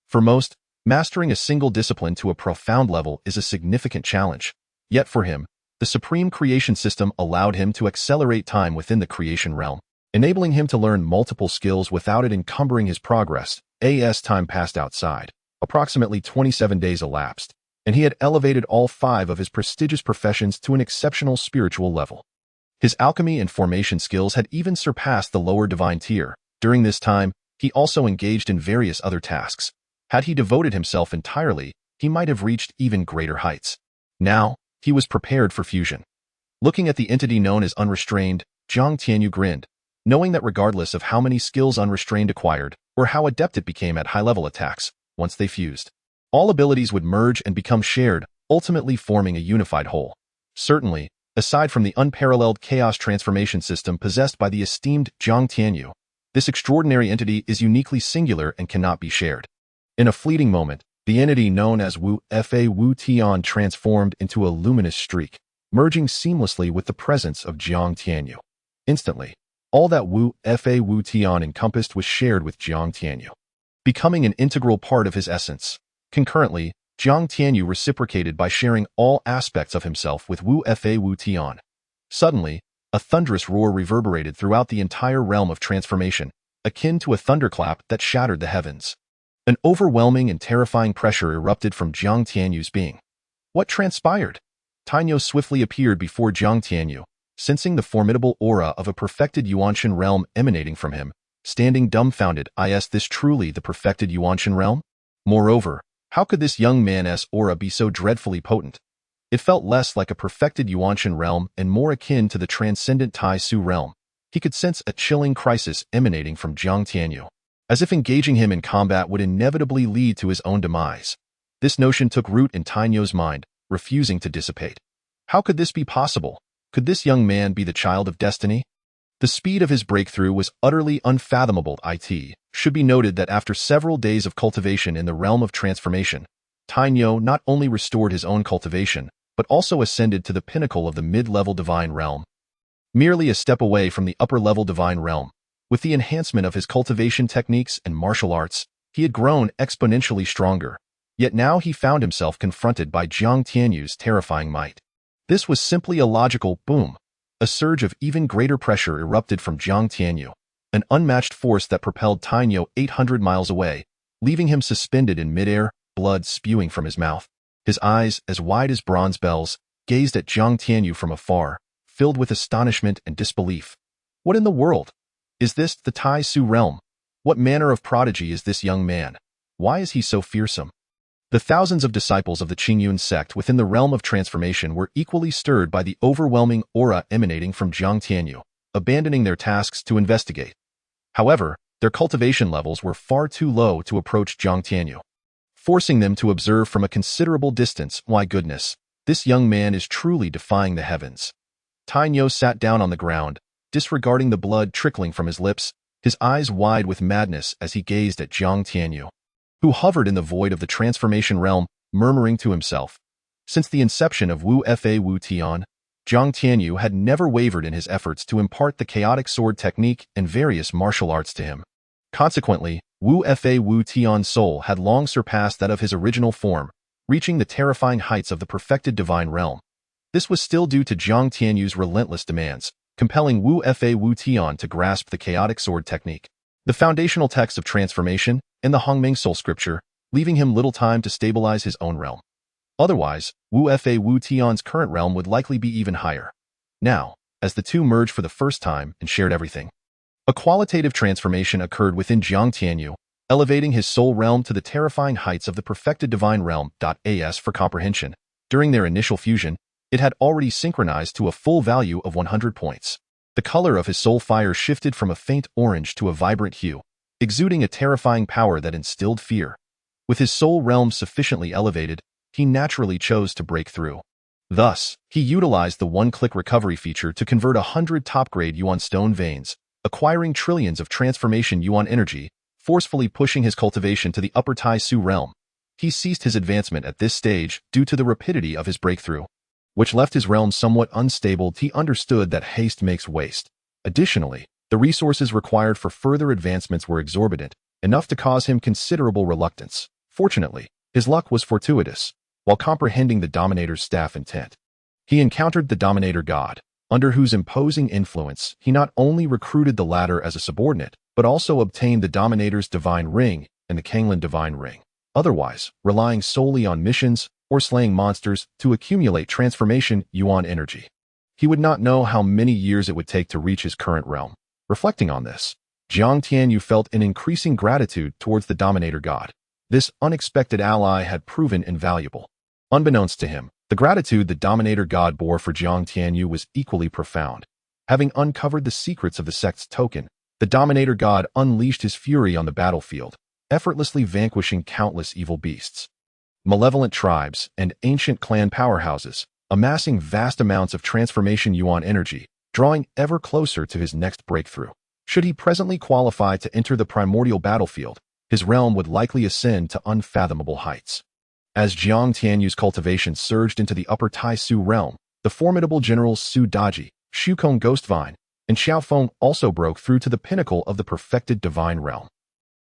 S1: For most, mastering a single discipline to a profound level is a significant challenge. Yet for him, the supreme creation system allowed him to accelerate time within the creation realm, enabling him to learn multiple skills without it encumbering his progress. As time passed outside, approximately 27 days elapsed, and he had elevated all 5 of his prestigious professions to an exceptional spiritual level. His alchemy and formation skills had even surpassed the lower divine tier. During this time, he also engaged in various other tasks. Had he devoted himself entirely, he might have reached even greater heights. Now, he was prepared for fusion. Looking at the entity known as Unrestrained, Jiang Tianyu grinned, knowing that regardless of how many skills Unrestrained acquired, or how adept it became at high-level attacks, once they fused, all abilities would merge and become shared, ultimately forming a unified whole. Certainly, aside from the unparalleled chaos transformation system possessed by the esteemed Jiang Tianyu, this extraordinary entity is uniquely singular and cannot be shared. In a fleeting moment, the entity known as Wu Tian transformed into a luminous streak, merging seamlessly with the presence of Jiang Tianyu. Instantly, all that Wu Tian encompassed was shared with Jiang Tianyu, becoming an integral part of his essence. Concurrently, Jiang Tianyu reciprocated by sharing all aspects of himself with Wu Tian. Suddenly, a thunderous roar reverberated throughout the entire realm of transformation, akin to a thunderclap that shattered the heavens. An overwhelming and terrifying pressure erupted from Jiang Tianyu's being. What transpired? Tainyo swiftly appeared before Jiang Tianyu, sensing the formidable aura of a perfected Yuanshan realm emanating from him, standing dumbfounded. Is this truly the perfected Yuanshan realm? Moreover, how could this young man's aura be so dreadfully potent? It felt less like a perfected Yuanshan realm and more akin to the transcendent Tai Su realm. He could sense a chilling crisis emanating from Jiang Tianyu, as if engaging him in combat would inevitably lead to his own demise. This notion took root in Tainyo's mind, refusing to dissipate. How could this be possible? Could this young man be the child of destiny? The speed of his breakthrough was utterly unfathomable. It should be noted that after several days of cultivation in the realm of transformation, Tainyo not only restored his own cultivation, but also ascended to the pinnacle of the mid-level divine realm, merely a step away from the upper-level divine realm. With the enhancement of his cultivation techniques and martial arts, he had grown exponentially stronger. Yet now he found himself confronted by Jiang Tianyu's terrifying might. This was simply a logical boom. A surge of even greater pressure erupted from Jiang Tianyu, an unmatched force that propelled Tainyo 800 miles away, leaving him suspended in midair, blood spewing from his mouth. His eyes, as wide as bronze bells, gazed at Jiang Tianyu from afar, filled with astonishment and disbelief. What in the world? Is this the Tai Su realm? What manner of prodigy is this young man? Why is he so fearsome? The thousands of disciples of the Qingyun Sect within the realm of transformation were equally stirred by the overwhelming aura emanating from Jiang Tianyu, abandoning their tasks to investigate. However, their cultivation levels were far too low to approach Jiang Tianyu, forcing them to observe from a considerable distance. My goodness, this young man is truly defying the heavens. Tianyu sat down on the ground, disregarding the blood trickling from his lips, his eyes wide with madness as he gazed at Jiang Tianyu, who hovered in the void of the transformation realm, murmuring to himself. Since the inception of Wu Fa Wu Tian, Jiang Tianyu had never wavered in his efforts to impart the chaotic sword technique and various martial arts to him. Consequently, Wu Fa Wu Tian's soul had long surpassed that of his original form, reaching the terrifying heights of the perfected divine realm. This was still due to Jiang Tianyu's relentless demands, compelling Wu Fa Wu Tian to grasp the chaotic sword technique, the foundational text of transformation, and the Hongming soul scripture, leaving him little time to stabilize his own realm. Otherwise, Wu Fa Wu Tian's current realm would likely be even higher. Now, as the two merged for the first time and shared everything, a qualitative transformation occurred within Jiang Tianyu, elevating his soul realm to the terrifying heights of the perfected divine realm. As for comprehension, during their initial fusion, it had already synchronized to a full value of 100 points. The color of his soul fire shifted from a faint orange to a vibrant hue, exuding a terrifying power that instilled fear. With his soul realm sufficiently elevated, he naturally chose to break through. Thus, he utilized the one-click recovery feature to convert 100 top-grade Yuan stone veins, acquiring trillions of transformation Yuan energy, forcefully pushing his cultivation to the upper Tai Su realm. He ceased his advancement at this stage due to the rapidity of his breakthrough, which left his realm somewhat unstable. He understood that haste makes waste. Additionally, the resources required for further advancements were exorbitant, enough to cause him considerable reluctance. Fortunately, his luck was fortuitous. While comprehending the Dominator's staff intent, he encountered the Dominator God, under whose imposing influence he not only recruited the latter as a subordinate, but also obtained the Dominator's Divine Ring and the Kanglan Divine Ring, otherwise relying solely on missions or slaying monsters to accumulate transformation Yuan energy. He would not know how many years it would take to reach his current realm. Reflecting on this, Jiang Tianyu felt an increasing gratitude towards the Dominator God. This unexpected ally had proven invaluable. Unbeknownst to him, the gratitude the Dominator God bore for Jiang Tianyu was equally profound. Having uncovered the secrets of the sect's token, the Dominator God unleashed his fury on the battlefield, effortlessly vanquishing countless evil beasts, malevolent tribes, and ancient clan powerhouses, amassing vast amounts of transformation Yuan energy, drawing ever closer to his next breakthrough. Should he presently qualify to enter the primordial battlefield, his realm would likely ascend to unfathomable heights. As Jiang Tianyu's cultivation surged into the upper Tai Su realm, the formidable generals Su Daji, Shukong Ghostvine, and Xiaofeng also broke through to the pinnacle of the perfected divine realm.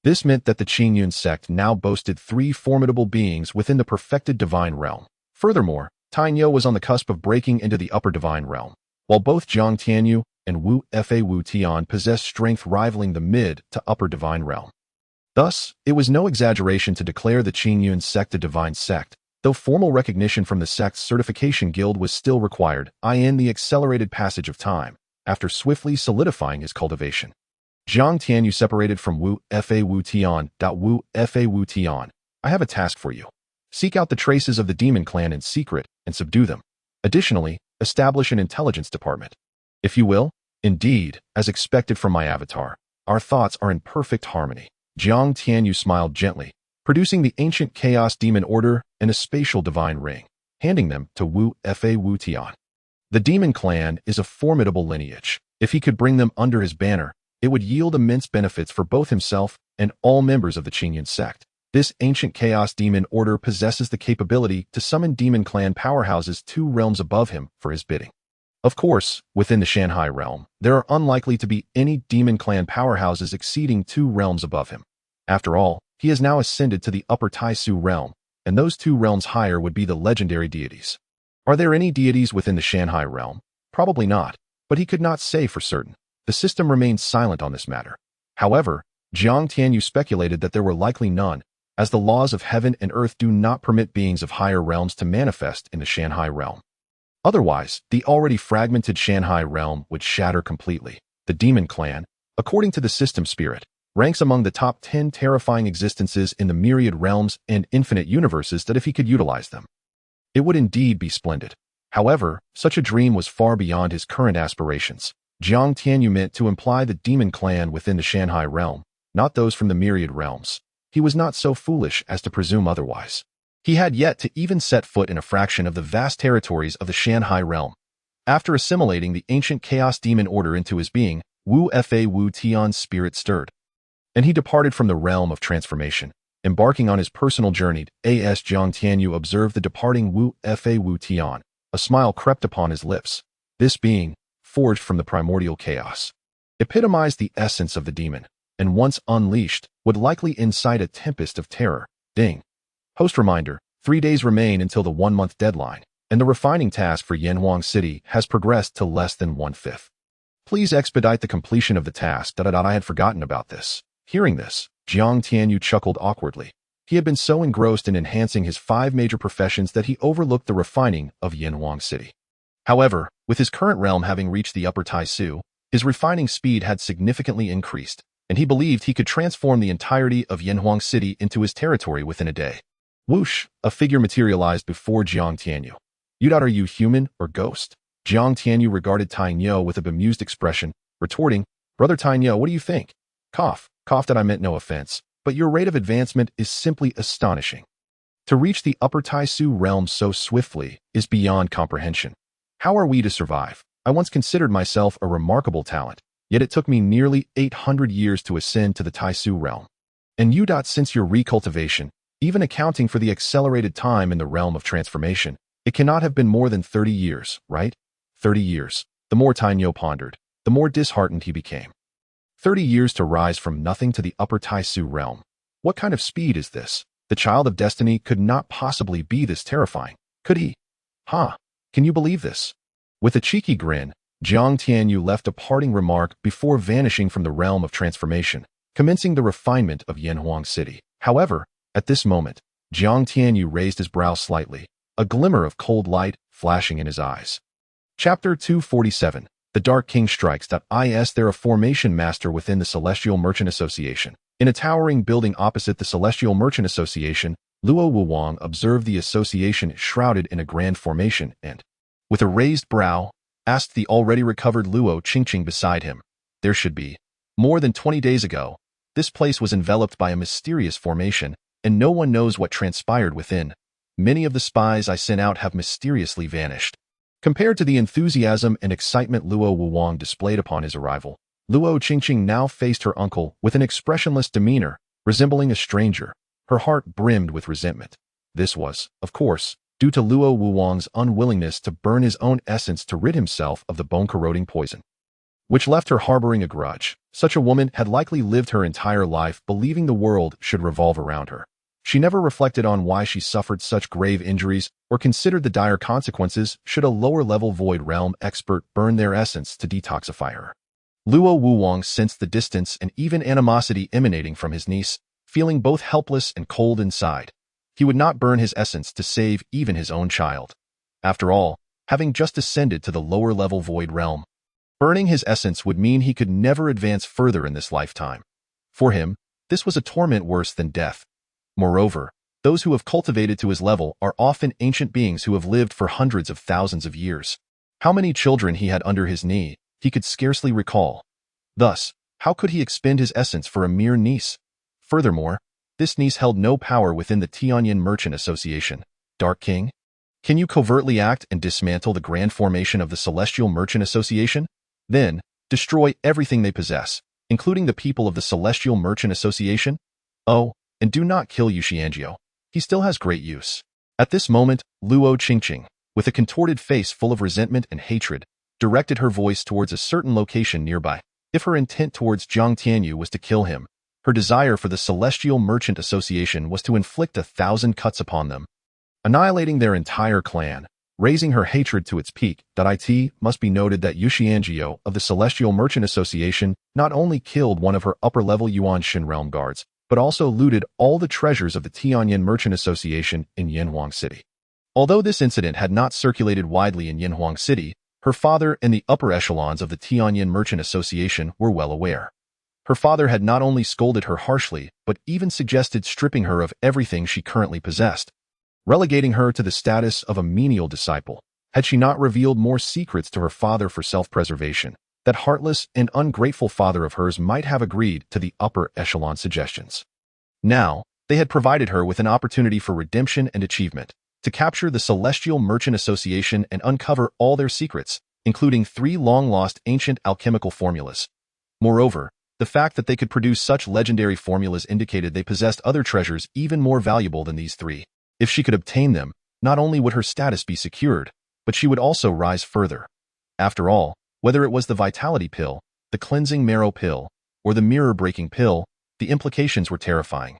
S1: This meant that the Qingyun Sect now boasted 3 formidable beings within the perfected divine realm. Furthermore, Tianyu was on the cusp of breaking into the upper divine realm, while both Jiang Tianyu and Wu Fa Wu Tian possessed strength rivaling the mid to upper divine realm. Thus, it was no exaggeration to declare the Qingyun Sect a divine sect, though formal recognition from the sect's certification guild was still required, in the accelerated passage of time, after swiftly solidifying his cultivation. Jiang Tianyu separated from Wu Fa Wu Tian. Wu Fa Wu Tian, I have a task for you. Seek out the traces of the demon clan in secret and subdue them. Additionally, establish an intelligence department. If you will, indeed, as expected from my avatar, our thoughts are in perfect harmony. Jiang Tianyu smiled gently, producing the ancient chaos demon order and a spatial divine ring, handing them to Wu Fa Wu Tian. The demon clan is a formidable lineage. If he could bring them under his banner, it would yield immense benefits for both himself and all members of the Qingyun Sect. This ancient chaos demon order possesses the capability to summon demon clan powerhouses 2 realms above him for his bidding. Of course, within the Shanghai realm, there are unlikely to be any demon clan powerhouses exceeding 2 realms above him. After all, he has now ascended to the upper Tai Su realm, and those 2 realms higher would be the legendary deities. Are there any deities within the Shanghai realm? Probably not, but he could not say for certain. The system remained silent on this matter. However, Jiang Tianyu speculated that there were likely none, as the laws of heaven and earth do not permit beings of higher realms to manifest in the Shanghai realm. Otherwise, the already fragmented Shanghai realm would shatter completely. The demon clan, according to the system spirit, ranks among the top 10 terrifying existences in the myriad realms and infinite universes that if he could utilize them, it would indeed be splendid. However, such a dream was far beyond his current aspirations. Jiang Tianyu meant to imply the demon clan within the Shanghai realm, not those from the myriad realms. He was not so foolish as to presume otherwise. He had yet to even set foot in a fraction of the vast territories of the Shanghai realm. After assimilating the ancient chaos demon order into his being, Wu Fa Wu Tian's spirit stirred, and he departed from the realm of transformation. Embarking on his personal journey, as Jiang Tianyu observed the departing Wu Fa Wu Tian. A smile crept upon his lips. This being, forged from the primordial chaos, epitomized the essence of the demon, and once unleashed, would likely incite a tempest of terror. Ding. Host reminder, 3 days remain until the 1-month deadline, and the refining task for Yanhuang City has progressed to less than 1/5. Please expedite the completion of the task. I had forgotten about this. Hearing this, Jiang Tianyu chuckled awkwardly. He had been so engrossed in enhancing his 5 major professions that he overlooked the refining of Yanhuang City. However, with his current realm having reached the upper Taisu, his refining speed had significantly increased, and he believed he could transform the entirety of Yanhuang City into his territory within a day. Whoosh! A figure materialized before Jiang Tianyu. Are you human or ghost? Jiang Tianyu regarded Tainyo with a bemused expression, retorting, Brother Tainyo, what do you think? Cough that I meant no offense, but your rate of advancement is simply astonishing. To reach the upper Taisu realm so swiftly is beyond comprehension. How are we to survive? I once considered myself a remarkable talent, yet it took me nearly 800 years to ascend to the Taisu realm. And since your recultivation, even accounting for the accelerated time in the realm of transformation, it cannot have been more than 30 years, right? 30 years. The more Tainyo pondered, the more disheartened he became. 30 years to rise from nothing to the upper Taisu realm. What kind of speed is this? The child of destiny could not possibly be this terrifying, could he? Can you believe this? With a cheeky grin, Jiang Tianyu left a parting remark before vanishing from the realm of transformation, commencing the refinement of Yanhuang City. However, at this moment, Jiang Tianyu raised his brow slightly, a glimmer of cold light flashing in his eyes. Chapter 247. The Dark King strikes. They're a formation master within the Celestial Merchant Association. In a towering building opposite the Celestial Merchant Association, Luo Wuwang observed the association shrouded in a grand formation and, with a raised brow, asked the already recovered Luo Qingqing beside him. There should be. More than 20 days ago, this place was enveloped by a mysterious formation, and no one knows what transpired within. Many of the spies I sent out have mysteriously vanished. Compared to the enthusiasm and excitement Luo Wuwang displayed upon his arrival, Luo Qingqing now faced her uncle with an expressionless demeanor, resembling a stranger. Her heart brimmed with resentment. This was, of course, due to Luo Wuwang's unwillingness to burn his own essence to rid himself of the bone-corroding poison, which left her harboring a grudge. Such a woman had likely lived her entire life believing the world should revolve around her. She never reflected on why she suffered such grave injuries or considered the dire consequences should a lower-level void realm expert burn their essence to detoxify her. Luo Wuwang sensed the distance and even animosity emanating from his niece, feeling both helpless and cold inside. He would not burn his essence to save even his own child. After all, having just ascended to the lower-level void realm, burning his essence would mean he could never advance further in this lifetime. For him, this was a torment worse than death. Moreover, those who have cultivated to his level are often ancient beings who have lived for hundreds of thousands of years. How many children he had under his knee, he could scarcely recall. Thus, how could he expend his essence for a mere niece? Furthermore, this niece held no power within the Tianyan Merchant Association. Dark King? Can you covertly act and dismantle the grand formation of the Celestial Merchant Association? Then, destroy everything they possess, including the people of the Celestial Merchant Association? Oh, and do not kill Yuxianjiao. He still has great use. At this moment, Luo Qingqing, with a contorted face full of resentment and hatred, directed her voice towards a certain location nearby. If her intent towards Jiang Tianyu was to kill him, her desire for the Celestial Merchant Association was to inflict 1,000 cuts upon them, annihilating their entire clan, raising her hatred to its peak. It must be noted that Yuxianjiao of the Celestial Merchant Association not only killed one of her upper-level Yuan Shin realm guards, but also looted all the treasures of the Tianyin Merchant Association in Yinhuang City. Although this incident had not circulated widely in Yinhuang City, her father and the upper echelons of the Tianyin Merchant Association were well aware. Her father had not only scolded her harshly, but even suggested stripping her of everything she currently possessed, relegating her to the status of a menial disciple, had she not revealed more secrets to her father for self-preservation. That heartless and ungrateful father of hers might have agreed to the upper echelon suggestions. Now, they had provided her with an opportunity for redemption and achievement, to capture the Celestial Merchant Association and uncover all their secrets, including 3 long-lost ancient alchemical formulas. Moreover, the fact that they could produce such legendary formulas indicated they possessed other treasures even more valuable than these 3. If she could obtain them, not only would her status be secured, but she would also rise further. After all, whether it was the Vitality Pill, the Cleansing Marrow Pill, or the Mirror-Breaking Pill, the implications were terrifying.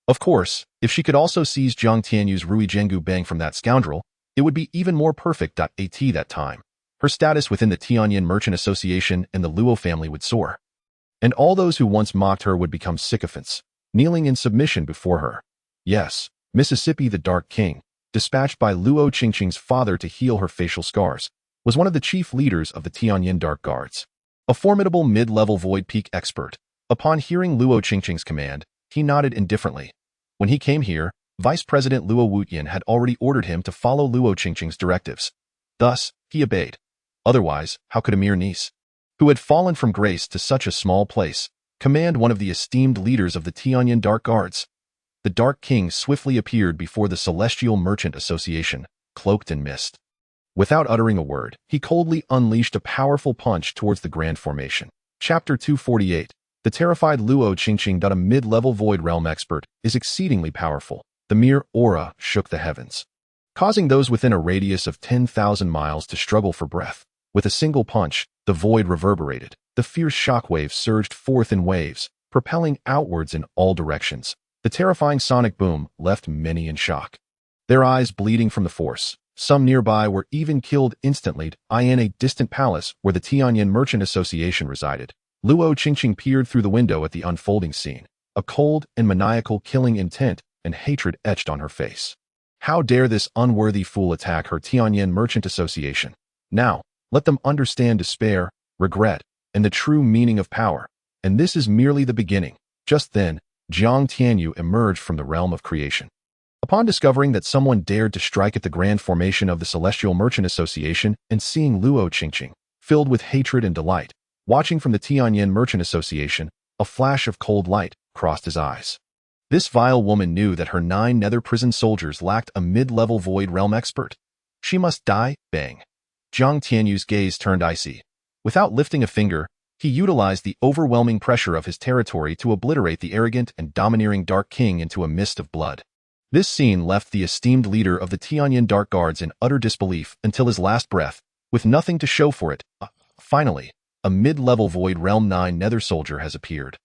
S1: Of course, if she could also seize Jiang Tianyu's Ruyi Jingu bang from that scoundrel, it would be even more perfect. At that time, her status within the Tianyin Merchant Association and the Luo family would soar. And all those who once mocked her would become sycophants, kneeling in submission before her. Yes, Mississippi the Dark King, dispatched by Luo Qingqing's father to heal her facial scars, was one of the chief leaders of the Tianyin Dark Guards. A formidable mid-level Void Peak expert, upon hearing Luo Qingqing's command, he nodded indifferently. When he came here, Vice President Luo Wutian had already ordered him to follow Luo Qingqing's directives. Thus, he obeyed. Otherwise, how could a mere niece, who had fallen from grace to such a small place, command one of the esteemed leaders of the Tianyin Dark Guards? The Dark King swiftly appeared before the Celestial Merchant Association, cloaked in mist. Without uttering a word, he coldly unleashed a powerful punch towards the Grand Formation. Chapter 248. The terrified Luo Qingqing. A mid-level Void Realm expert is exceedingly powerful. The mere aura shook the heavens, causing those within a radius of 10,000 miles to struggle for breath. With a single punch, the void reverberated. The fierce shockwaves surged forth in waves, propelling outwards in all directions. The terrifying sonic boom left many in shock, their eyes bleeding from the force. Some nearby were even killed instantly. In a distant palace where the Tianyin Merchant Association resided, Luo Qingqing peered through the window at the unfolding scene, a cold and maniacal killing intent and hatred etched on her face. How dare this unworthy fool attack her Tianyin Merchant Association? Now, let them understand despair, regret, and the true meaning of power. And this is merely the beginning. Just then, Jiang Tianyu emerged from the realm of creation. Upon discovering that someone dared to strike at the grand formation of the Celestial Merchant Association and seeing Luo Qingqing, filled with hatred and delight, watching from the Tianyin Merchant Association, a flash of cold light crossed his eyes. This vile woman knew that her 9 nether prison soldiers lacked a mid-level Void Realm expert. She must die. Bang. Jiang Tianyu's gaze turned icy. Without lifting a finger, he utilized the overwhelming pressure of his territory to obliterate the arrogant and domineering Dark King into a mist of blood. This scene left the esteemed leader of the Tianyin Dark Guards in utter disbelief until his last breath, with nothing to show for it. Finally, a mid-level Void Realm 9 nether soldier has appeared.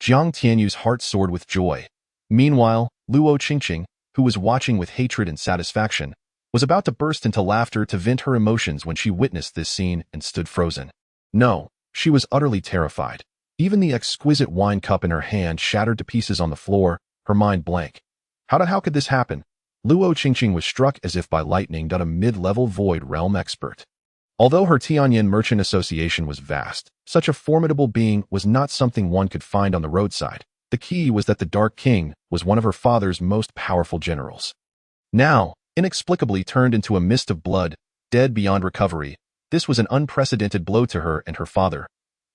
S1: Jiang Tianyu's heart soared with joy. Meanwhile, Luo Qingqing, who was watching with hatred and satisfaction, was about to burst into laughter to vent her emotions when she witnessed this scene and stood frozen. No, she was utterly terrified. Even the exquisite wine cup in her hand shattered to pieces on the floor, her mind blank. How could this happen? Luo Qingqing was struck as if by lightning. A mid-level Void Realm expert. Although her Tianyin Merchant Association was vast, such a formidable being was not something one could find on the roadside. The key was that the Dark King was one of her father's most powerful generals. Now, inexplicably turned into a mist of blood, dead beyond recovery, this was an unprecedented blow to her and her father.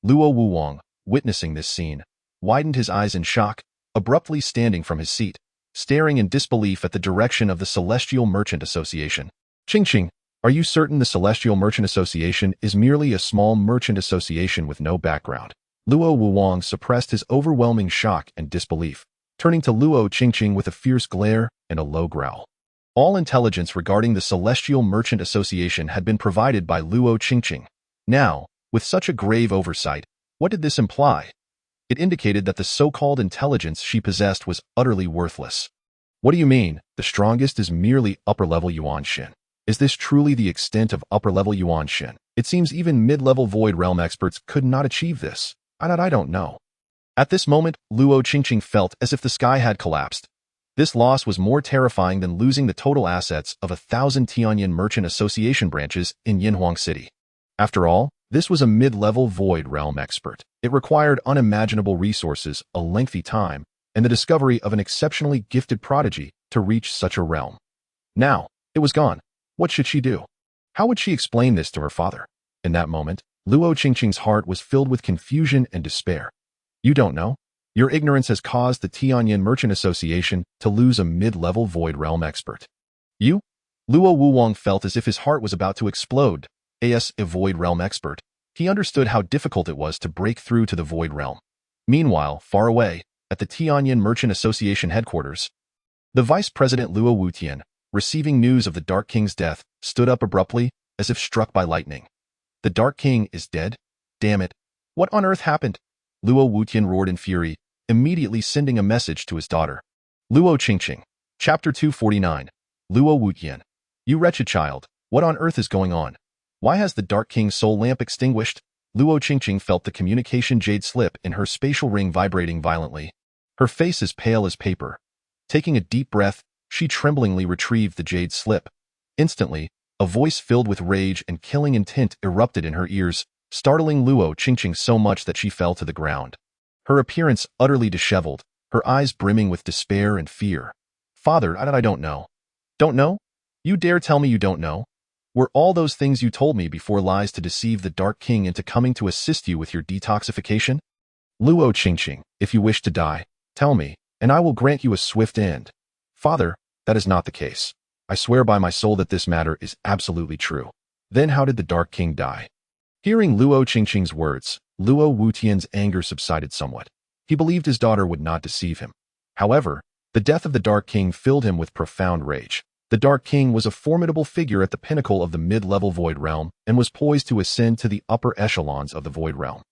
S1: Luo Wuwang, witnessing this scene, widened his eyes in shock, abruptly standing from his seat, staring in disbelief at the direction of the Celestial Merchant Association. Qingqing, are you certain the Celestial Merchant Association is merely a small merchant association with no background? Luo Wuwang suppressed his overwhelming shock and disbelief, turning to Luo Qingqing with a fierce glare and a low growl. All intelligence regarding the Celestial Merchant Association had been provided by Luo Qingqing. Now, with such a grave oversight, what did this imply? It indicated that the so-called intelligence she possessed was utterly worthless. What do you mean, the strongest is merely upper-level Yuan Shen? Is this truly the extent of upper-level Yuan Shen? It seems even mid-level Void Realm experts could not achieve this. I don't know. At this moment, Luo Qingqing felt as if the sky had collapsed. This loss was more terrifying than losing the total assets of 1,000 Tianyin Merchant Association branches in Yinhuang City. After all, this was a mid-level void realm expert. It required unimaginable resources, a lengthy time, and the discovery of an exceptionally gifted prodigy to reach such a realm. Now, it was gone. What should she do? How would she explain this to her father? In that moment, Luo Qingqing's heart was filled with confusion and despair. You don't know? Your ignorance has caused the Tianyin Merchant Association to lose a mid-level void realm expert. You? Luo Wuwang felt as if his heart was about to explode. As a void realm expert, he understood how difficult it was to break through to the void realm. Meanwhile, far away, at the Tianyin Merchant Association headquarters, the Vice President Luo Wutian, receiving news of the Dark King's death, stood up abruptly, as if struck by lightning. The Dark King is dead? Damn it. What on earth happened? Luo Wutian roared in fury, immediately sending a message to his daughter. Luo Qingqing. Chapter 249. Luo Wutian. You wretched child, what on earth is going on? Why has the Dark King's soul lamp extinguished? Luo Qingqing felt the communication jade slip in her spatial ring vibrating violently. Her face as pale as paper. Taking a deep breath, she tremblingly retrieved the jade slip. Instantly, a voice filled with rage and killing intent erupted in her ears, startling Luo Qingqing so much that she fell to the ground. Her appearance utterly disheveled, her eyes brimming with despair and fear. Father, I don't know. Don't know? You dare tell me you don't know? Were all those things you told me before lies to deceive the Dark King into coming to assist you with your detoxification? Luo Qingqing, if you wish to die, tell me, and I will grant you a swift end. Father, that is not the case. I swear by my soul that this matter is absolutely true. Then how did the Dark King die? Hearing Luo Qingqing's words, Luo Wutian's anger subsided somewhat. He believed his daughter would not deceive him. However, the death of the Dark King filled him with profound rage. The Dark King was a formidable figure at the pinnacle of the mid-level Void Realm and was poised to ascend to the upper echelons of the Void Realm,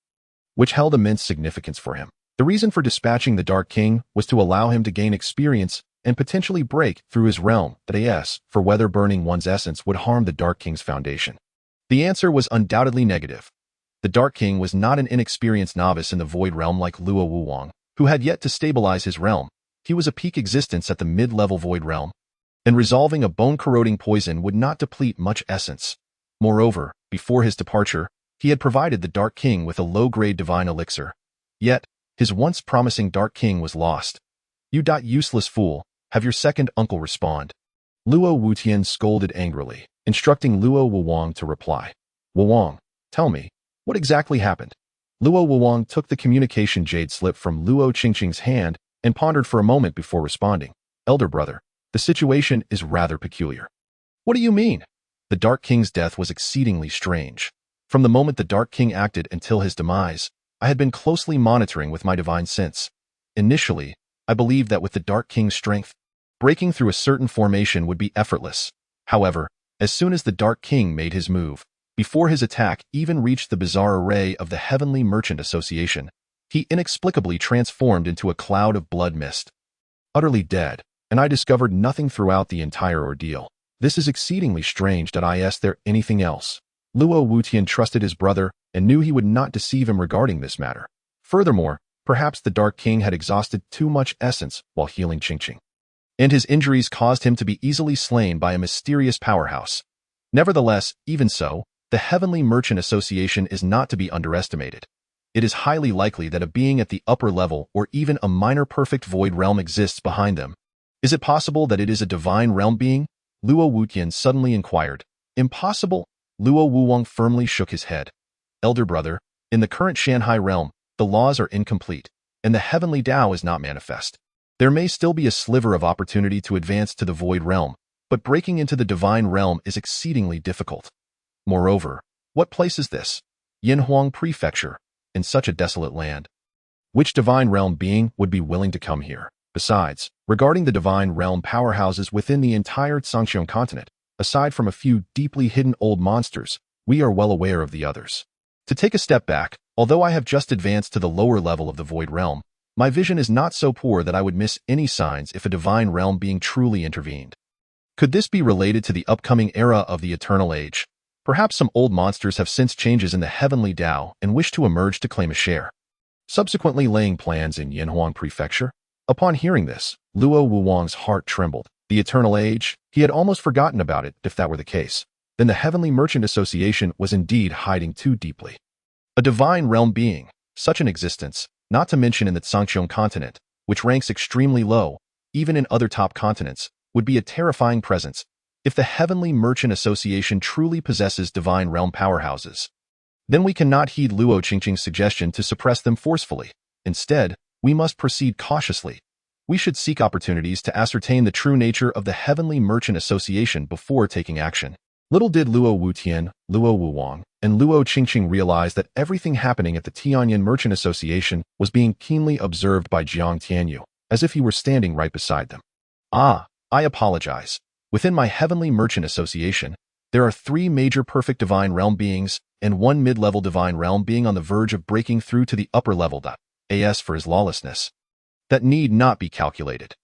S1: which held immense significance for him. The reason for dispatching the Dark King was to allow him to gain experience and potentially break through his realm, that is, for whether burning one's essence would harm the Dark King's foundation. The answer was undoubtedly negative. The Dark King was not an inexperienced novice in the Void Realm like Luo Wuwang, who had yet to stabilize his realm. He was a peak existence at the mid-level Void Realm, and resolving a bone-corroding poison would not deplete much essence. Moreover, before his departure, he had provided the Dark King with a low-grade divine elixir. Yet, his once promising Dark King was lost. You useless fool, have your second uncle respond. Luo Wutian scolded angrily, instructing Luo Wuwang to reply. Wuwang, tell me, what exactly happened? Luo Wuwang took the communication jade slip from Luo Qingqing's hand and pondered for a moment before responding. Elder brother, the situation is rather peculiar. What do you mean? The Dark King's death was exceedingly strange. From the moment the Dark King acted until his demise, I had been closely monitoring with my divine sense. Initially, I believed that with the Dark King's strength, breaking through a certain formation would be effortless. However, as soon as the Dark King made his move, before his attack even reached the bizarre array of the Heavenly Merchant Association, he inexplicably transformed into a cloud of blood mist. Utterly dead, and I discovered nothing throughout the entire ordeal. This is exceedingly strange. Is there anything else? Luo Wutian trusted his brother and knew he would not deceive him regarding this matter. Furthermore, perhaps the Dark King had exhausted too much essence while healing Qingqing, and his injuries caused him to be easily slain by a mysterious powerhouse. Nevertheless, even so, the Heavenly Merchant Association is not to be underestimated. It is highly likely that a being at the upper level or even a minor perfect void realm exists behind them. Is it possible that it is a divine realm being? Luo Wutian suddenly inquired. Impossible? Luo Wuwang firmly shook his head. Elder brother, in the current Shanghai realm, the laws are incomplete, and the heavenly Tao is not manifest. There may still be a sliver of opportunity to advance to the void realm, but breaking into the divine realm is exceedingly difficult. Moreover, what place is this? Yinhuang Prefecture, in such a desolate land. Which divine realm being would be willing to come here? Besides, regarding the divine realm powerhouses within the entire Zhangxiong continent, aside from a few deeply hidden old monsters, we are well aware of the others. To take a step back, although I have just advanced to the lower level of the void realm, my vision is not so poor that I would miss any signs if a divine realm being truly intervened. Could this be related to the upcoming era of the Eternal Age? Perhaps some old monsters have sensed changes in the heavenly Tao and wish to emerge to claim a share. subsequently laying plans in Yanhuang Prefecture. Upon hearing this, Luo Wuwang's heart trembled. The Eternal Age, he had almost forgotten about it if that were the case. Then the Heavenly Merchant Association was indeed hiding too deeply. A divine realm being, such an existence, not to mention in the Qingshi continent, which ranks extremely low, even in other top continents, would be a terrifying presence. If the Heavenly Merchant Association truly possesses divine realm powerhouses, then we cannot heed Luo Qingqing's suggestion to suppress them forcefully. Instead, we must proceed cautiously. We should seek opportunities to ascertain the true nature of the Heavenly Merchant Association before taking action. Little did Luo Wutian, Luo Wuwang, and Luo Qingqing realize that everything happening at the Tianyan Merchant Association was being keenly observed by Jiang Tianyu, as if he were standing right beside them. I apologize. Within my Heavenly Merchant Association, there are 3 major perfect divine realm beings and 1 mid-level divine realm being on the verge of breaking through to the upper level. As for his lawlessness, that need not be calculated.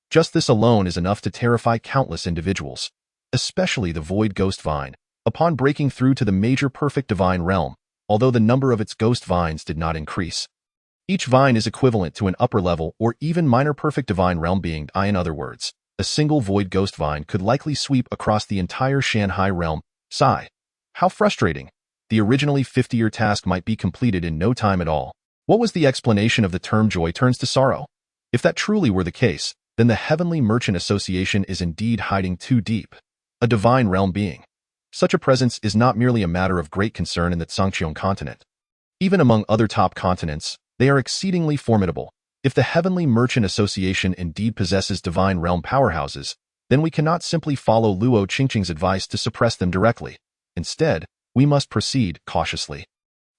S1: Just this alone is enough to terrify countless individuals, especially the Void Ghost Vine, upon breaking through to the major perfect divine realm, although the number of its ghost vines did not increase. Each vine is equivalent to an upper level or even minor perfect divine realm being. In other words, a single Void Ghost Vine could likely sweep across the entire Shanghai realm. Sigh. How frustrating. The originally 50-year task might be completed in no time at all. What was the explanation of the term joy turns to sorrow? If that truly were the case, then the Heavenly Merchant Association is indeed hiding too deep. A divine realm being. Such a presence is not merely a matter of great concern in the Qingshi continent. Even among other top continents, they are exceedingly formidable. If the Heavenly Merchant Association indeed possesses divine realm powerhouses, then we cannot simply follow Luo Qingqing's advice to suppress them directly. Instead, we must proceed cautiously.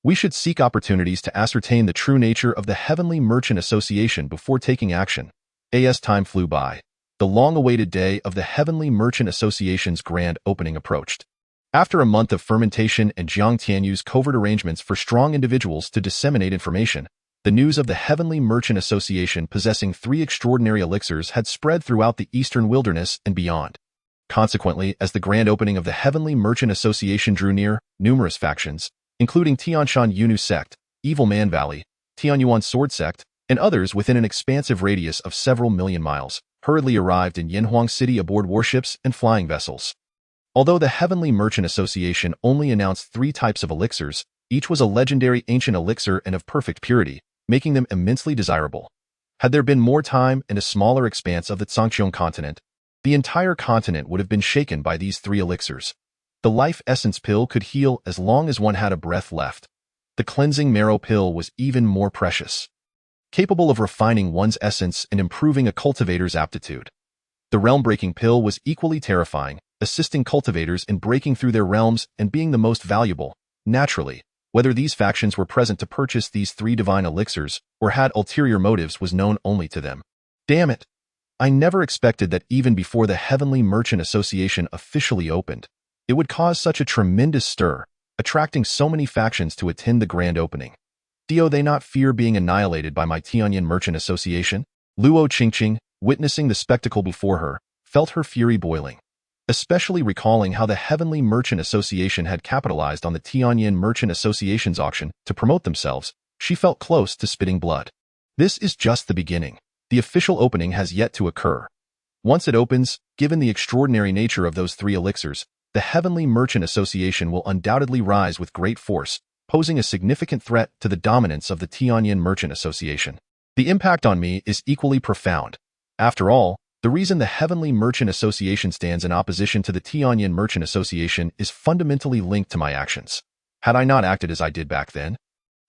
S1: We should seek opportunities to ascertain the true nature of the Heavenly Merchant Association before taking action. As time flew by, the long-awaited day of the Heavenly Merchant Association's grand opening approached. After a month of fermentation and Jiang Tianyu's covert arrangements for strong individuals to disseminate information, the news of the Heavenly Merchant Association possessing 3 extraordinary elixirs had spread throughout the eastern wilderness and beyond. Consequently, as the grand opening of the Heavenly Merchant Association drew near, numerous factions, including Qingyun Sect, Evil Man Valley, Tianyuan Sword Sect, and others within an expansive radius of several million miles, hurriedly arrived in Yanhuang City aboard warships and flying vessels. Although the Heavenly Merchant Association only announced 3 types of elixirs, each was a legendary ancient elixir and of perfect purity, making them immensely desirable. Had there been more time and a smaller expanse of the Qingshi continent, the entire continent would have been shaken by these 3 elixirs. The Life Essence Pill could heal as long as one had a breath left. The Cleansing Marrow Pill was even more precious, capable of refining one's essence and improving a cultivator's aptitude. The Realm-Breaking Pill was equally terrifying, assisting cultivators in breaking through their realms and being the most valuable. Naturally, whether these factions were present to purchase these 3 divine elixirs or had ulterior motives was known only to them. Damn it! I never expected that even before the Heavenly Merchant Association officially opened, it would cause such a tremendous stir, attracting so many factions to attend the grand opening. Do they not fear being annihilated by my Tianyan Merchant Association? Luo Qingqing, witnessing the spectacle before her, felt her fury boiling. Especially recalling how the Heavenly Merchant Association had capitalized on the Tianyan Merchant Association's auction to promote themselves, she felt close to spitting blood. This is just the beginning. The official opening has yet to occur. Once it opens, given the extraordinary nature of those 3 elixirs, the Heavenly Merchant Association will undoubtedly rise with great force, posing a significant threat to the dominance of the Tianyan Merchant Association. The impact on me is equally profound. After all, the reason the Heavenly Merchant Association stands in opposition to the Tianyan Merchant Association is fundamentally linked to my actions. Had I not acted as I did back then,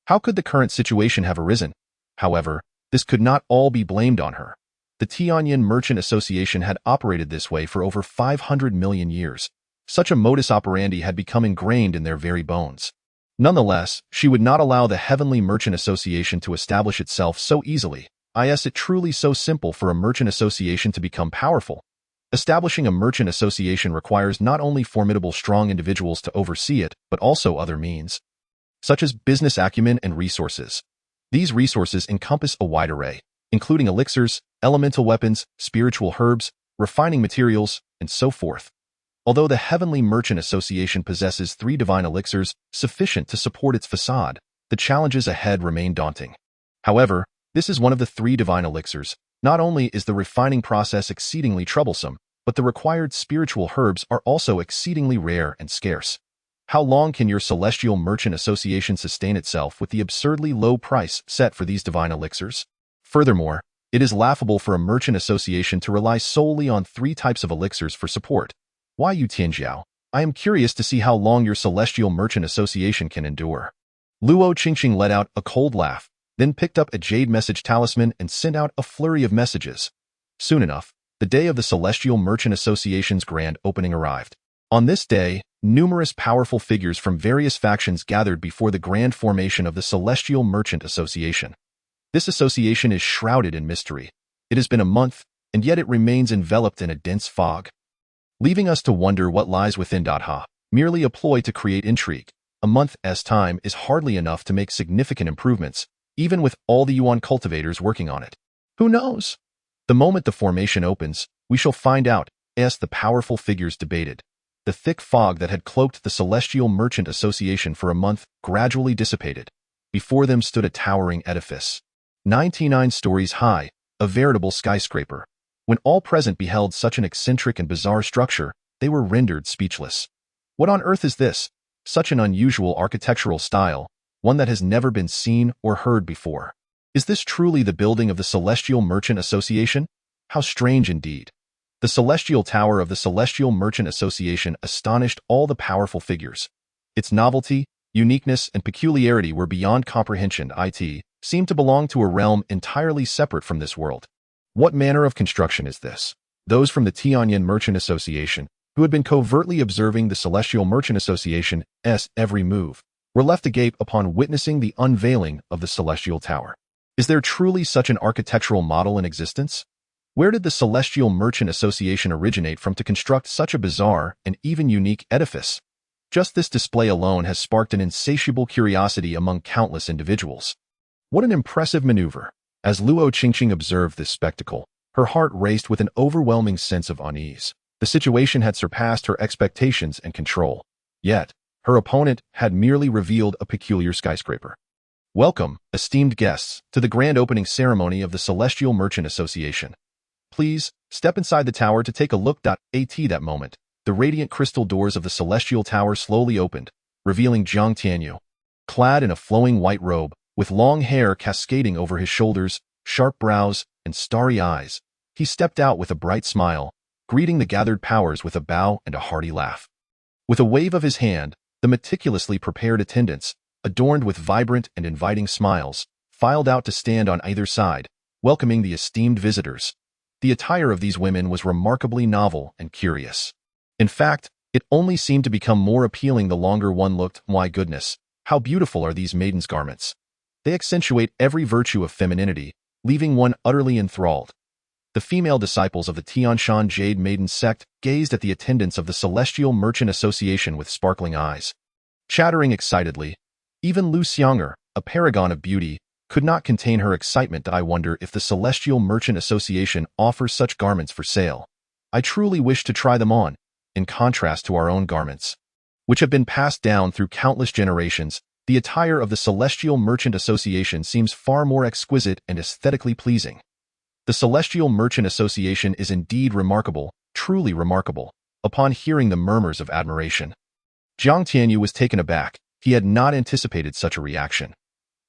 S1: how could the current situation have arisen? However, this could not all be blamed on her. The Tianyan Merchant Association had operated this way for over 500 million years. Such a modus operandi had become ingrained in their very bones. Nonetheless, she would not allow the Heavenly Merchant Association to establish itself so easily. Is it truly so simple for a merchant association to become powerful? Establishing a merchant association requires not only formidable strong individuals to oversee it, but also other means, such as business acumen and resources. These resources encompass a wide array, including elixirs, elemental weapons, spiritual herbs, refining materials, and so forth. Although the Heavenly Merchant Association possesses 3 divine elixirs sufficient to support its facade, the challenges ahead remain daunting. However, this is one of the 3 divine elixirs. Not only is the refining process exceedingly troublesome, but the required spiritual herbs are also exceedingly rare and scarce. How long can your celestial merchant association sustain itself with the absurdly low price set for these divine elixirs? Furthermore, it is laughable for a merchant association to rely solely on 3 types of elixirs for support. Why you Tianjiao? I am curious to see how long your celestial merchant association can endure. Luo Qingxing let out a cold laugh, then picked up a jade message talisman and sent out a flurry of messages. Soon enough, the day of the Celestial Merchant Association's grand opening arrived. On this day, numerous powerful figures from various factions gathered before the grand formation of the Celestial Merchant Association. This association is shrouded in mystery. It has been a month, and yet it remains enveloped in a dense fog, leaving us to wonder what lies within. Merely a ploy to create intrigue. A month's time is hardly enough to make significant improvements, even with all the Yuan cultivators working on it. Who knows? The moment the formation opens, we shall find out, as the powerful figures debated. The thick fog that had cloaked the Celestial Merchant Association for a month gradually dissipated. Before them stood a towering edifice, 99 stories high, a veritable skyscraper. When all present beheld such an eccentric and bizarre structure, they were rendered speechless. What on earth is this? Such an unusual architectural style, one that has never been seen or heard before. Is this truly the building of the Celestial Merchant Association? How strange indeed. The Celestial Tower of the Celestial Merchant Association astonished all the powerful figures. Its novelty, uniqueness, and peculiarity were beyond comprehension. It seemed to belong to a realm entirely separate from this world. What manner of construction is this? Those from the Tianyan Merchant Association, who had been covertly observing the Celestial Merchant Association's every move, were left agape upon witnessing the unveiling of the Celestial Tower. Is there truly such an architectural model in existence? Where did the Celestial Merchant Association originate from to construct such a bizarre and even unique edifice? Just this display alone has sparked an insatiable curiosity among countless individuals. What an impressive maneuver! As Luo Qingxing observed this spectacle, her heart raced with an overwhelming sense of unease. The situation had surpassed her expectations and control. Yet, her opponent had merely revealed a peculiar skyscraper. Welcome, esteemed guests, to the grand opening ceremony of the Celestial Merchant Association. Please, step inside the tower to take a look. At that moment, the radiant crystal doors of the Celestial Tower slowly opened, revealing Jiang Tianyu. Clad in a flowing white robe, with long hair cascading over his shoulders, sharp brows, and starry eyes, he stepped out with a bright smile, greeting the gathered powers with a bow and a hearty laugh. With a wave of his hand, the meticulously prepared attendants, adorned with vibrant and inviting smiles, filed out to stand on either side, welcoming the esteemed visitors. The attire of these women was remarkably novel and curious. In fact, it only seemed to become more appealing the longer one looked. My goodness, how beautiful are these maidens' garments! They accentuate every virtue of femininity, leaving one utterly enthralled. The female disciples of the Tianshan Jade Maiden Sect gazed at the attendants of the Celestial Merchant Association with sparkling eyes. Chattering excitedly, even Lu Xianger, a paragon of beauty, could not contain her excitement. I wonder if the Celestial Merchant Association offers such garments for sale. I truly wish to try them on, in contrast to our own garments, which have been passed down through countless generations. The attire of the Celestial Merchant Association seems far more exquisite and aesthetically pleasing. The Celestial Merchant Association is indeed remarkable, truly remarkable. Upon hearing the murmurs of admiration, Jiang Tianyu was taken aback. He had not anticipated such a reaction.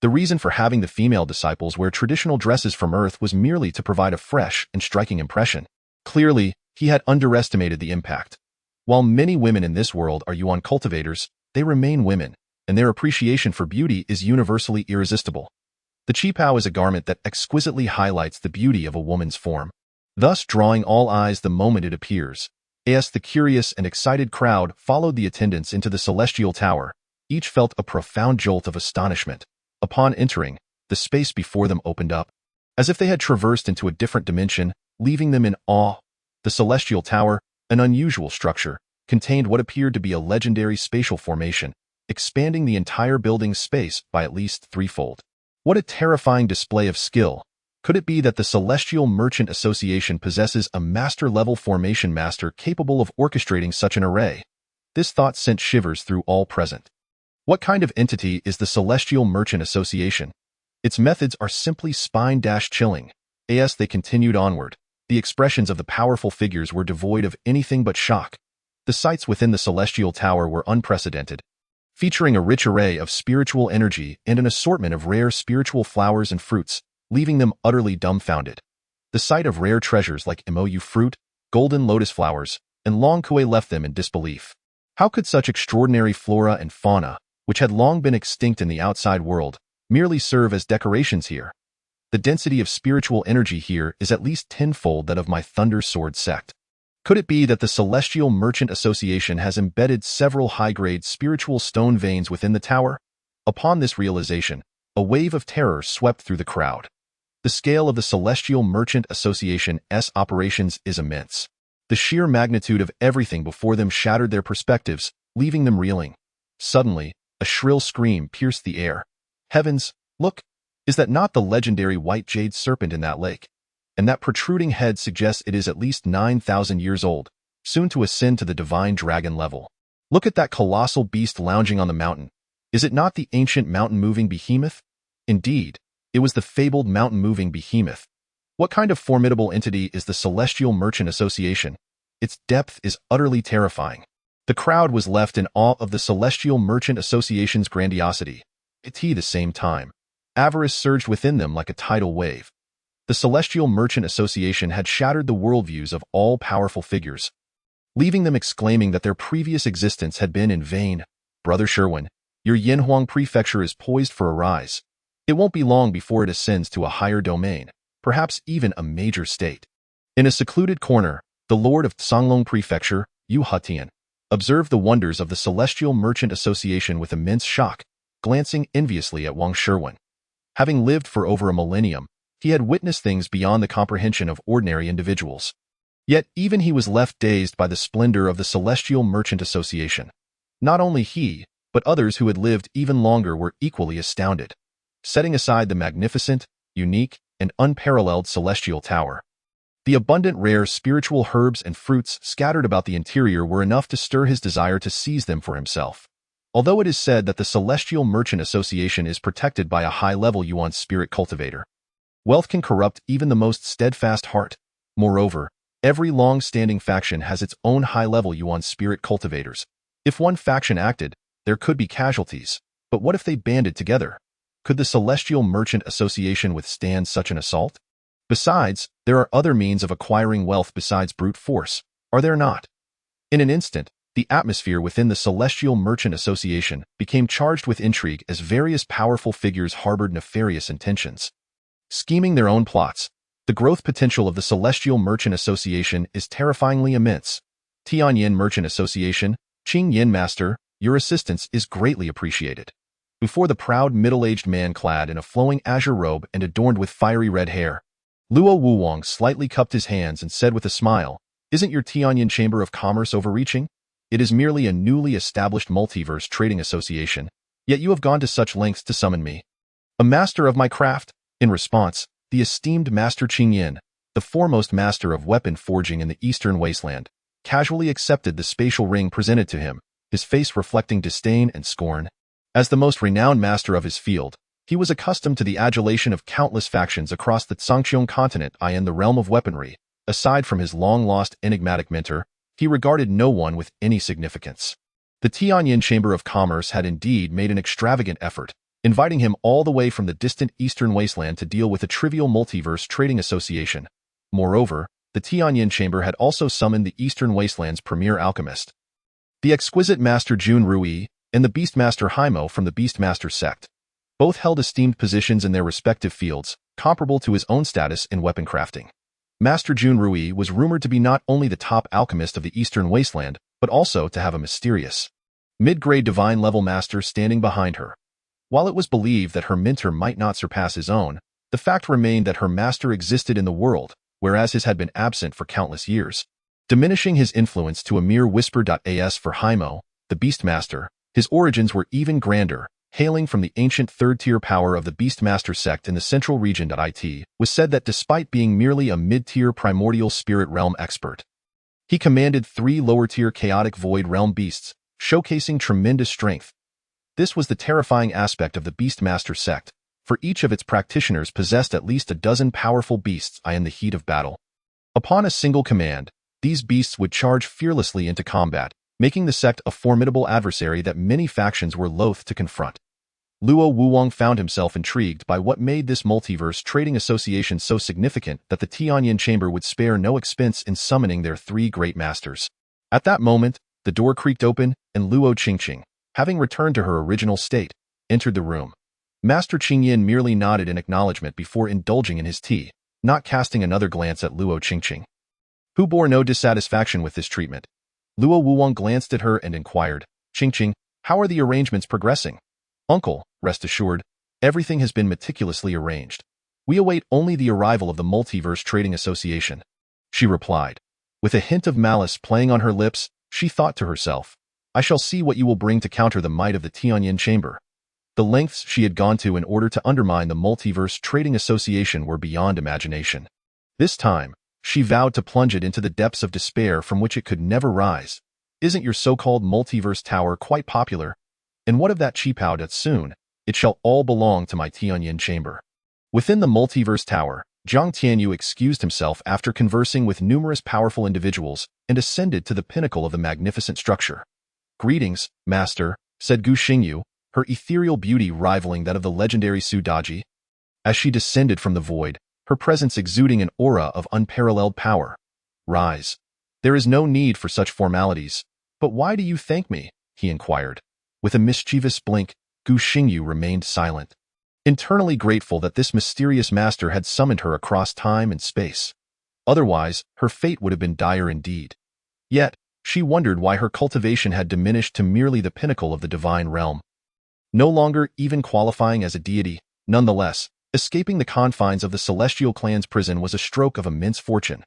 S1: The reason for having the female disciples wear traditional dresses from Earth was merely to provide a fresh and striking impression. Clearly, he had underestimated the impact. While many women in this world are Yuan cultivators, they remain women, and their appreciation for beauty is universally irresistible. The qipao is a garment that exquisitely highlights the beauty of a woman's form, thus drawing all eyes the moment it appears. As the curious and excited crowd followed the attendants into the Celestial Tower, each felt a profound jolt of astonishment. Upon entering, the space before them opened up, as if they had traversed into a different dimension, leaving them in awe. The Celestial Tower, an unusual structure, contained what appeared to be a legendary spatial formation, expanding the entire building's space by at least threefold. What a terrifying display of skill! Could it be that the Celestial Merchant Association possesses a master-level formation master capable of orchestrating such an array? This thought sent shivers through all present. What kind of entity is the Celestial Merchant Association? Its methods are simply spine-chilling. As they continued onward, the expressions of the powerful figures were devoid of anything but shock. The sights within the celestial tower were unprecedented, featuring a rich array of spiritual energy and an assortment of rare spiritual flowers and fruits, leaving them utterly dumbfounded. The sight of rare treasures like Imoyu fruit, golden lotus flowers, and long kue left them in disbelief. How could such extraordinary flora and fauna, which had long been extinct in the outside world, merely serve as decorations here? The density of spiritual energy here is at least tenfold that of my Thunder Sword sect. Could it be that the Celestial Merchant Association has embedded several high-grade spiritual stone veins within the tower? Upon this realization, a wave of terror swept through the crowd. The scale of the Celestial Merchant Association's operations is immense. The sheer magnitude of everything before them shattered their perspectives, leaving them reeling. Suddenly, a shrill scream pierced the air. Heavens, look! Is that not the legendary white jade serpent in that lake? And that protruding head suggests it is at least 9,000 years old, soon to ascend to the divine dragon level. Look at that colossal beast lounging on the mountain. Is it not the ancient mountain-moving behemoth? Indeed, it was the fabled mountain-moving behemoth. What kind of formidable entity is the Celestial Merchant Association? Its depth is utterly terrifying. The crowd was left in awe of the Celestial Merchant Association's grandiosity. At the same time, avarice surged within them like a tidal wave. The Celestial Merchant Association had shattered the worldviews of all-powerful figures, leaving them exclaiming that their previous existence had been in vain. Brother Sherwin, your Yinhuang Prefecture is poised for a rise. It won't be long before it ascends to a higher domain, perhaps even a major state. In a secluded corner, the Lord of Songlong Prefecture, Yu Hetian, observed the wonders of the Celestial Merchant Association with immense shock, glancing enviously at Wang Sherwin. Having lived for over a millennium, he had witnessed things beyond the comprehension of ordinary individuals. Yet even he was left dazed by the splendor of the Celestial Merchant Association. Not only he, but others who had lived even longer were equally astounded. Setting aside the magnificent, unique, and unparalleled Celestial Tower, the abundant rare spiritual herbs and fruits scattered about the interior were enough to stir his desire to seize them for himself. Although it is said that the Celestial Merchant Association is protected by a high-level Yuan spirit cultivator, wealth can corrupt even the most steadfast heart. Moreover, every long-standing faction has its own high-level Yuan spirit cultivators. If one faction acted, there could be casualties. But what if they banded together? Could the Celestial Merchant Association withstand such an assault? Besides, there are other means of acquiring wealth besides brute force, are there not? In an instant, the atmosphere within the Celestial Merchant Association became charged with intrigue as various powerful figures harbored nefarious intentions, scheming their own plots. The growth potential of the Celestial Merchant Association is terrifyingly immense. Tianyin Merchant Association, Qingyun Master, your assistance is greatly appreciated. Before the proud middle-aged man clad in a flowing azure robe and adorned with fiery red hair, Luo Wuwang slightly cupped his hands and said with a smile, "Isn't your Tianyin Chamber of Commerce overreaching? It is merely a newly established multiverse trading association, yet you have gone to such lengths to summon me, a master of my craft." In response, the esteemed Master Qingyin, the foremost master of weapon forging in the Eastern Wasteland, casually accepted the spatial ring presented to him, his face reflecting disdain and scorn. As the most renowned master of his field, he was accustomed to the adulation of countless factions across the Zhangqiong continent in the realm of weaponry. Aside from his long-lost enigmatic mentor, he regarded no one with any significance. The Tianyin Chamber of Commerce had indeed made an extravagant effort, inviting him all the way from the distant Eastern Wasteland to deal with a trivial multiverse trading association. Moreover, the Tianyin Chamber had also summoned the Eastern Wasteland's premier alchemist, the exquisite Master Jun Ruyi, and the Beastmaster Haimo from the Beastmaster Sect. Both held esteemed positions in their respective fields, comparable to his own status in weapon crafting. Master Jun Ruyi was rumored to be not only the top alchemist of the Eastern Wasteland, but also to have a mysterious, mid-grade divine-level master standing behind her. While it was believed that her mentor might not surpass his own, the fact remained that her master existed in the world, whereas his had been absent for countless years, diminishing his influence to a mere whisper. As for Haimo, the Beastmaster, his origins were even grander, hailing from the ancient third-tier power of the Beastmaster sect in the central region. It was said that despite being merely a mid-tier primordial spirit realm expert, he commanded 3 lower-tier chaotic void realm beasts, showcasing tremendous strength. This was the terrifying aspect of the Beastmaster sect, for each of its practitioners possessed at least a dozen powerful beasts in the heat of battle. Upon a single command, these beasts would charge fearlessly into combat, making the sect a formidable adversary that many factions were loath to confront. Luo Wuwang found himself intrigued by what made this multiverse trading association so significant that the Tianyin Chamber would spare no expense in summoning their three great masters. At that moment, the door creaked open, and Luo Qingqing, having returned to her original state, entered the room. Master Qingyin merely nodded in acknowledgement before indulging in his tea, not casting another glance at Luo Qingqing, who bore no dissatisfaction with this treatment. Luo Wuwang glanced at her and inquired, "Qingqing, how are the arrangements progressing?" "Uncle, rest assured, everything has been meticulously arranged. We await only the arrival of the Multiverse Trading Association," she replied. With a hint of malice playing on her lips, she thought to herself, "I shall see what you will bring to counter the might of the Tianyin Chamber." The lengths she had gone to in order to undermine the Multiverse Trading Association were beyond imagination. This time, she vowed to plunge it into the depths of despair from which it could never rise. "Isn't your so-called Multiverse Tower quite popular? And what of that cheapao that soon it shall all belong to my Tianyin Chamber?" Within the Multiverse Tower, Zhang Tianyu excused himself after conversing with numerous powerful individuals and ascended to the pinnacle of the magnificent structure. "Greetings, Master," said Gu Xingyu, her ethereal beauty rivaling that of the legendary Su Daji. As she descended from the void, her presence exuding an aura of unparalleled power. "Rise. There is no need for such formalities. But why do you thank me?" he inquired. With a mischievous blink, Gu Xingyu remained silent, internally grateful that this mysterious master had summoned her across time and space. Otherwise, her fate would have been dire indeed. Yet, she wondered why her cultivation had diminished to merely the pinnacle of the divine realm. No longer even qualifying as a deity, nonetheless, escaping the confines of the celestial clan's prison was a stroke of immense fortune.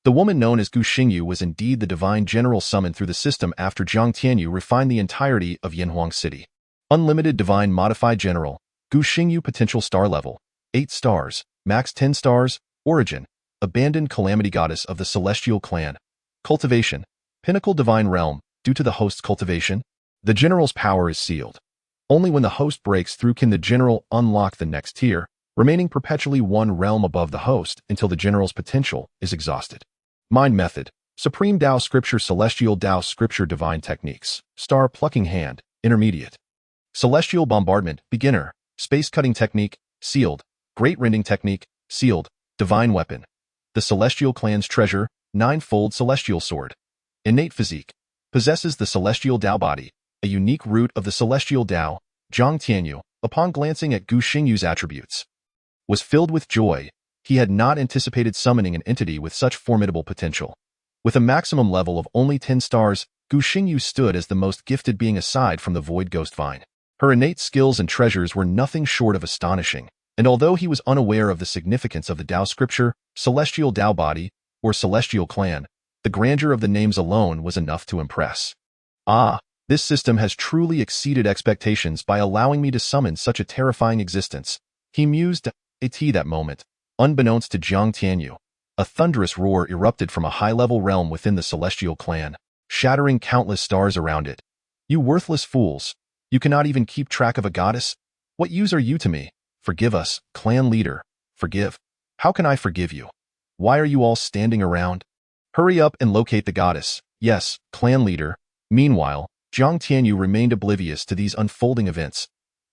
S1: The woman known as Gu Xingyu was indeed the divine general summoned through the system after Zhang Tianyu refined the entirety of Yinhuang City. Unlimited divine modified general, Gu Xingyu potential star level, 8 stars, max 10 stars, origin, abandoned calamity goddess of the celestial clan. Cultivation, pinnacle divine realm, due to the host's cultivation, the general's power is sealed. Only when the host breaks through can the general unlock the next tier, remaining perpetually one realm above the host until the general's potential is exhausted. Mind method, Supreme Tao Scripture Celestial Tao Scripture Divine Techniques, Star Plucking Hand, Intermediate. Celestial Bombardment, Beginner, Space Cutting Technique, Sealed, Great Rending Technique, Sealed, Divine Weapon. The Celestial Clan's Treasure, Ninefold Celestial Sword. Innate Physique, possesses the Celestial Tao Body, a unique root of the Celestial Tao. Zhang Tianyu, upon glancing at Gu Xingyu's attributes, was filled with joy. He had not anticipated summoning an entity with such formidable potential. With a maximum level of only 10 stars, Gu Xingyu stood as the most gifted being aside from the Void Ghost Vine. Her innate skills and treasures were nothing short of astonishing, and although he was unaware of the significance of the Tao Scripture, Celestial Tao Body, or Celestial Clan, the grandeur of the names alone was enough to impress. "Ah, this system has truly exceeded expectations by allowing me to summon such a terrifying existence," he mused at that moment. Unbeknownst to Zhang Tianyu, a thunderous roar erupted from a high-level realm within the Celestial Clan, shattering countless stars around it. "You worthless fools! You cannot even keep track of a goddess? What use are you to me? Forgive us, clan leader. Forgive. How can I forgive you? Why are you all standing around? Hurry up and locate the goddess. Yes, clan leader." Meanwhile, Zhang Tianyu remained oblivious to these unfolding events.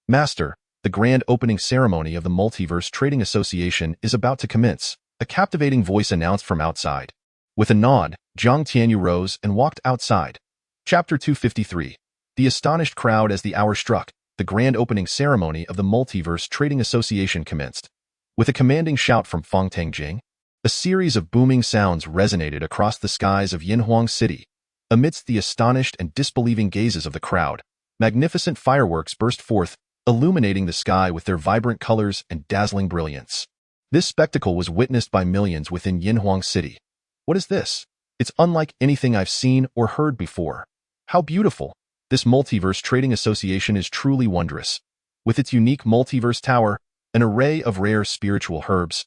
S1: "Master, the grand opening ceremony of the Multiverse Trading Association is about to commence," a captivating voice announced from outside. With a nod, Zhang Tianyu rose and walked outside. Chapter 253. The astonished crowd as the hour struck, the grand opening ceremony of the Multiverse Trading Association commenced. With a commanding shout from Feng Tangjing, a series of booming sounds resonated across the skies of Yinhuang City. Amidst the astonished and disbelieving gazes of the crowd, magnificent fireworks burst forth, illuminating the sky with their vibrant colors and dazzling brilliance. This spectacle was witnessed by millions within Yinhuang City. "What is this? It's unlike anything I've seen or heard before. How beautiful! This Multiverse Trading Association is truly wondrous. With its unique Multiverse Tower, an array of rare spiritual herbs,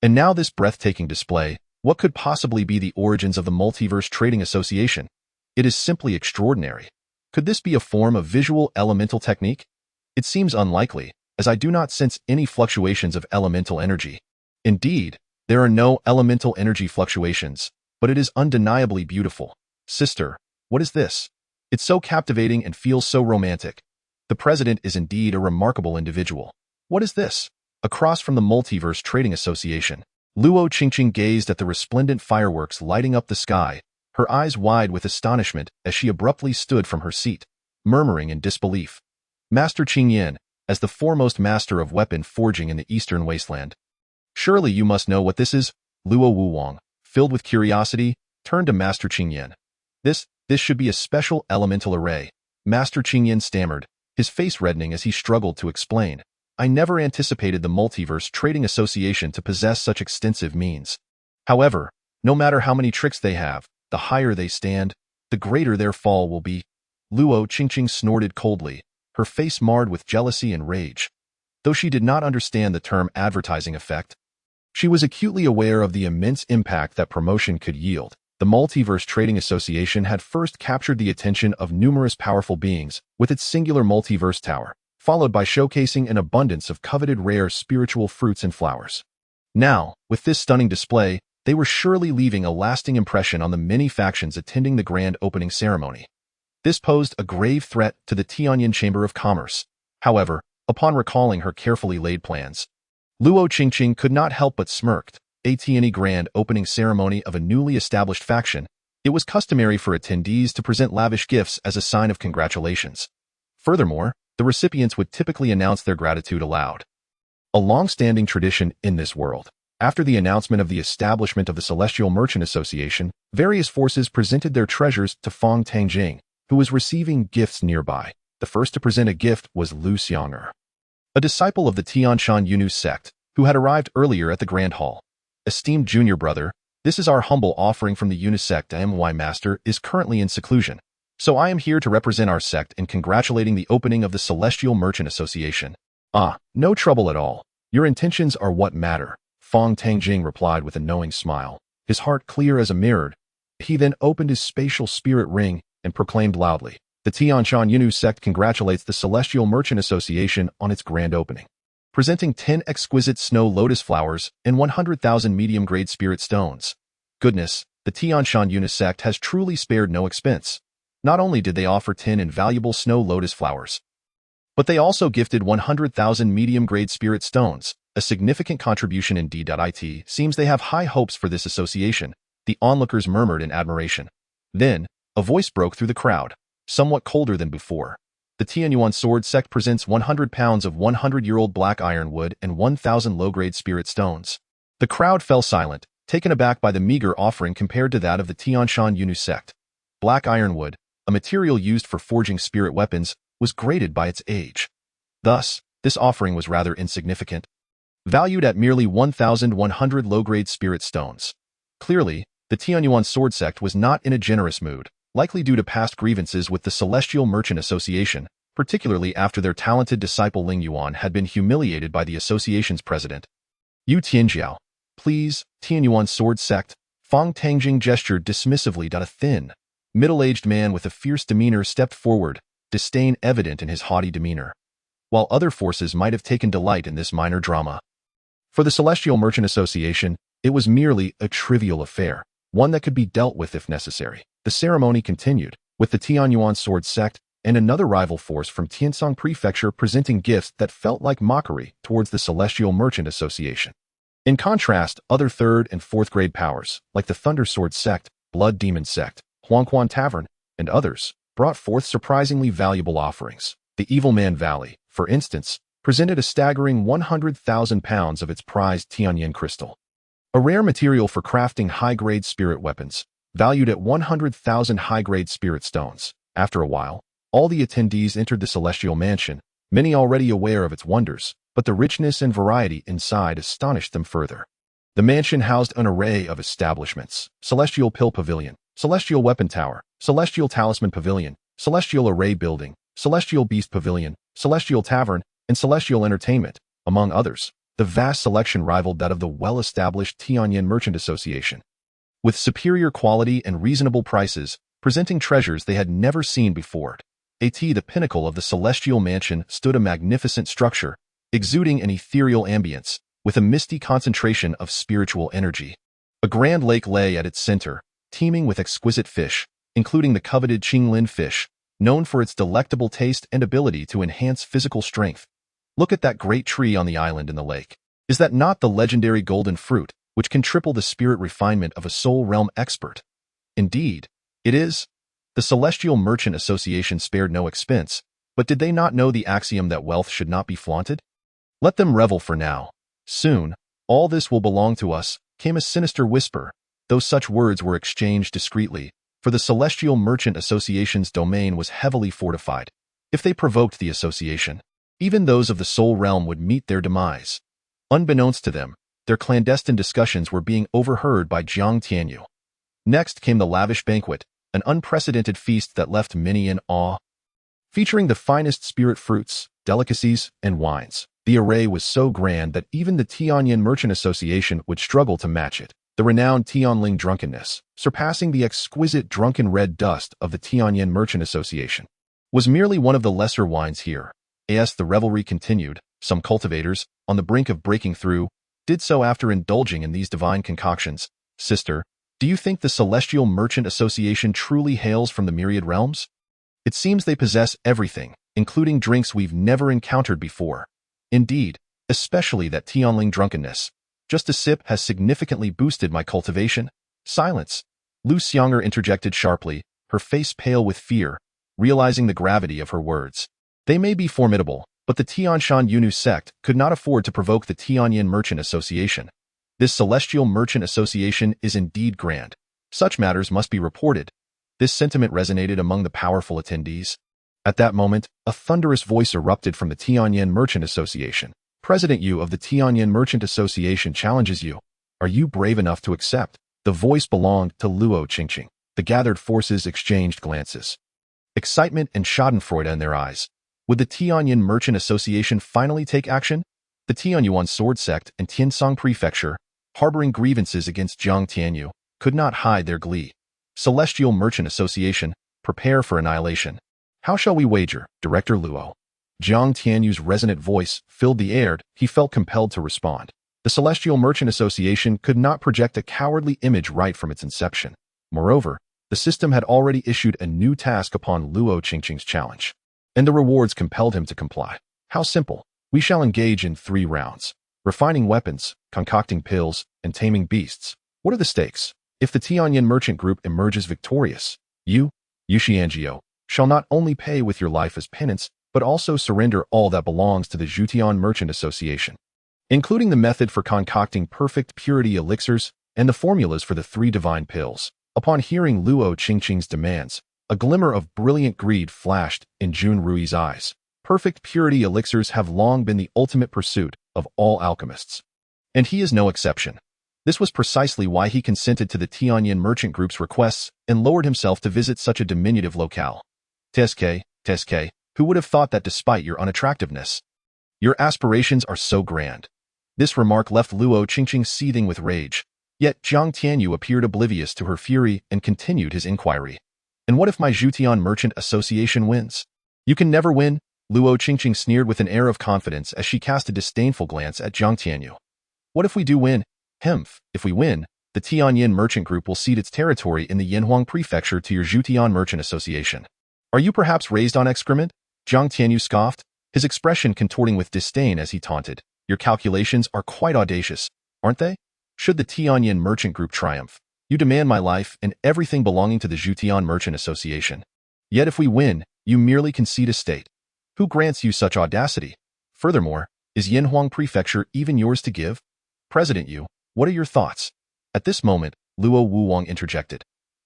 S1: and now this breathtaking display, what could possibly be the origins of the Multiverse Trading Association? It is simply extraordinary. Could this be a form of visual elemental technique? It seems unlikely, as I do not sense any fluctuations of elemental energy. Indeed, there are no elemental energy fluctuations, but it is undeniably beautiful. Sister, what is this? It's so captivating and feels so romantic. The president is indeed a remarkable individual. What is this? Across from the Multiverse Trading Association, Luo Qingqing gazed at the resplendent fireworks lighting up the sky, her eyes wide with astonishment as she abruptly stood from her seat, murmuring in disbelief. Master Qingyan, as the foremost master of weapon forging in the Eastern Wasteland. Surely you must know what this is? Luo Wuwang, filled with curiosity, turned to Master Qingyan. This should be a special elemental array. Master Qingyan stammered, his face reddening as he struggled to explain. I never anticipated the Multiverse Trading Association to possess such extensive means. However, no matter how many tricks they have, the higher they stand, the greater their fall will be. Luo Qingqing snorted coldly, her face marred with jealousy and rage. Though she did not understand the term advertising effect, she was acutely aware of the immense impact that promotion could yield. The Multiverse Trading Association had first captured the attention of numerous powerful beings with its singular multiverse tower, followed by showcasing an abundance of coveted rare spiritual fruits and flowers. Now, with this stunning display, they were surely leaving a lasting impression on the many factions attending the grand opening ceremony. This posed a grave threat to the Tianyan Chamber of Commerce. However, upon recalling her carefully laid plans, Luo Qingqing could not help but smirked. At any grand opening ceremony of a newly established faction, it was customary for attendees to present lavish gifts as a sign of congratulations. Furthermore, the recipients would typically announce their gratitude aloud. A long-standing tradition in this world. After the announcement of the establishment of the Celestial Merchant Association, various forces presented their treasures to Fong Tangjing, who was receiving gifts nearby. The first to present a gift was Lu Xianger, a disciple of the Qingyun Sect, who had arrived earlier at the Grand Hall. Esteemed junior brother, this is our humble offering from the Unisect. My master is currently in seclusion, so I am here to represent our sect in congratulating the opening of the Celestial Merchant Association. No trouble at all. Your intentions are what matter, Fong Tangjing replied with a knowing smile, his heart clear as a mirror. He then opened his spatial spirit ring and proclaimed loudly, the Qingyun Sect congratulates the Celestial Merchant Association on its grand opening, presenting 10 exquisite snow lotus flowers and 100,000 medium-grade spirit stones. Goodness, the Qingyun Sect has truly spared no expense. Not only did they offer 10 invaluable snow lotus flowers, but they also gifted 100,000 medium-grade spirit stones, a significant contribution indeed. It seems they have high hopes for this association, the onlookers murmured in admiration. Then, a voice broke through the crowd, somewhat colder than before. The Tianyuan Sword Sect presents 100 pounds of 100-year-old black ironwood and 1,000 low-grade spirit stones. The crowd fell silent, taken aback by the meager offering compared to that of the Qingyun Sect. Black ironwood, a material used for forging spirit weapons, was graded by its age. Thus, this offering was rather insignificant, valued at merely 1,100 low-grade spirit stones. Clearly, the Tianyuan Sword Sect was not in a generous mood, likely due to past grievances with the Celestial Merchant Association, particularly after their talented disciple Ling Yuan had been humiliated by the association's president. Yu Tianjiao, please, Tianyuan Sword Sect. Fong Tangjing gestured dismissively. A thin, middle-aged man with a fierce demeanor stepped forward, disdain evident in his haughty demeanor. While other forces might have taken delight in this minor drama, for the Celestial Merchant Association, it was merely a trivial affair, one that could be dealt with if necessary. The ceremony continued, with the Tianyuan Sword Sect and another rival force from Tiansong Prefecture presenting gifts that felt like mockery towards the Celestial Merchant Association. In contrast, other 3rd and 4th grade powers, like the Thunder Sword Sect, Blood Demon Sect, Huangquan Tavern, and others, brought forth surprisingly valuable offerings. The Evil Man Valley, for instance, presented a staggering 100,000 pounds of its prized Tianyan crystal, a rare material for crafting high-grade spirit weapons, valued at 100,000 high-grade spirit stones. After a while, all the attendees entered the Celestial Mansion, many already aware of its wonders, but the richness and variety inside astonished them further. The mansion housed an array of establishments: Celestial Pill Pavilion, Celestial Weapon Tower, Celestial Talisman Pavilion, Celestial Array Building, Celestial Beast Pavilion, Celestial Tavern, and Celestial Entertainment, among others. The vast selection rivaled that of the well-established Tianyan Merchant Association, with superior quality and reasonable prices, presenting treasures they had never seen before. At the pinnacle of the Celestial Mansion stood a magnificent structure, exuding an ethereal ambience, with a misty concentration of spiritual energy. A grand lake lay at its center, teeming with exquisite fish, including the coveted Qingyun fish, known for its delectable taste and ability to enhance physical strength. Look at that great tree on the island in the lake. Is that not the legendary golden fruit, which can triple the spirit refinement of a soul realm expert? Indeed, it is. The Celestial Merchant Association spared no expense, but did they not know the axiom that wealth should not be flaunted? Let them revel for now. Soon, all this will belong to us, came a sinister whisper, though such words were exchanged discreetly, for the Celestial Merchant Association's domain was heavily fortified. If they provoked the association, even those of the soul realm would meet their demise. Unbeknownst to them, their clandestine discussions were being overheard by Jiang Tianyu. Next came the lavish banquet, an unprecedented feast that left many in awe. Featuring the finest spirit fruits, delicacies, and wines, the array was so grand that even the Tianyan Merchant Association would struggle to match it. The renowned Tianling drunkenness, surpassing the exquisite drunken red dust of the Tianyan Merchant Association, was merely one of the lesser wines here. As the revelry continued, some cultivators, on the brink of breaking through, did so after indulging in these divine concoctions. Sister, do you think the Celestial Merchant Association truly hails from the myriad realms? It seems they possess everything, including drinks we've never encountered before. Indeed, especially that Tianling drunkenness. Just a sip has significantly boosted my cultivation. Silence. Lu Xianger interjected sharply, her face pale with fear, realizing the gravity of her words. They may be formidable, but the Qingyun Sect could not afford to provoke the Tianyan Merchant Association. This Celestial Merchant Association is indeed grand. Such matters must be reported. This sentiment resonated among the powerful attendees. At that moment, a thunderous voice erupted from the Tianyan Merchant Association. President Yu of the Tianyan Merchant Association challenges you. Are you brave enough to accept? The voice belonged to Luo Qingqing. The gathered forces exchanged glances. Excitement and schadenfreude in their eyes. Would the Tianyan Merchant Association finally take action? The Tianyuan Sword Sect and Tiansong Prefecture, harboring grievances against Jiang Tianyu, could not hide their glee. Celestial Merchant Association, prepare for annihilation. How shall we wager, Director Luo? Jiang Tianyu's resonant voice filled the air. He felt compelled to respond. The Celestial Merchant Association could not project a cowardly image right from its inception. Moreover, the system had already issued a new task upon Luo Qingqing's challenge, and the rewards compelled him to comply. How simple. We shall engage in 3 rounds. Refining weapons, concocting pills, and taming beasts. What are the stakes? If the Tianyan Merchant Group emerges victorious, you, Yuxianjiu, shall not only pay with your life as penance, but also surrender all that belongs to the Zhutian Merchant Association, including the method for concocting perfect purity elixirs and the formulas for the 3 divine pills. Upon hearing Luo Qingqing's demands, a glimmer of brilliant greed flashed in Jun Rui's eyes. Perfect purity elixirs have long been the ultimate pursuit of all alchemists, and he is no exception. This was precisely why he consented to the Tianyan Merchant Group's requests and lowered himself to visit such a diminutive locale. Teske, who would have thought that despite your unattractiveness, your aspirations are so grand? This remark left Luo Qingqing seething with rage, yet Jiang Tianyu appeared oblivious to her fury and continued his inquiry. And what if my Zhutian Merchant Association wins? You can never win, Luo Qingqing sneered with an air of confidence as she cast a disdainful glance at Jiang Tianyu. What if we do win? If we win, the Tianyan Merchant Group will cede its territory in the Yanhuang Prefecture to your Zhutian Merchant Association. Are you perhaps raised on excrement? Jiang Tianyu scoffed, his expression contorting with disdain as he taunted. Your calculations are quite audacious, aren't they? Should the Tianyan Merchant Group triumph, you demand my life and everything belonging to the Zhutian Merchant Association. Yet if we win, you merely concede a state. Who grants you such audacity? Furthermore, is Yanhuang Prefecture even yours to give? President Yu, what are your thoughts? At this moment, Luo Wuwang interjected.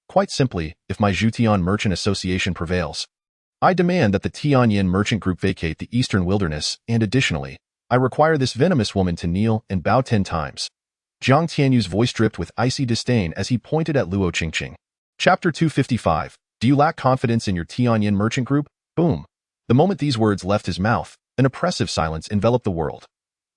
S1: Quite simply, if my Zhutian Merchant Association prevails, I demand that the Tianyan Merchant Group vacate the Eastern Wilderness, and additionally, I require this venomous woman to kneel and bow 10 times. Jiang Tianyu's voice dripped with icy disdain as he pointed at Luo Qingqing. Chapter 255. Do you lack confidence in your Tianyan Merchant Group? Boom. The moment these words left his mouth, an oppressive silence enveloped the world.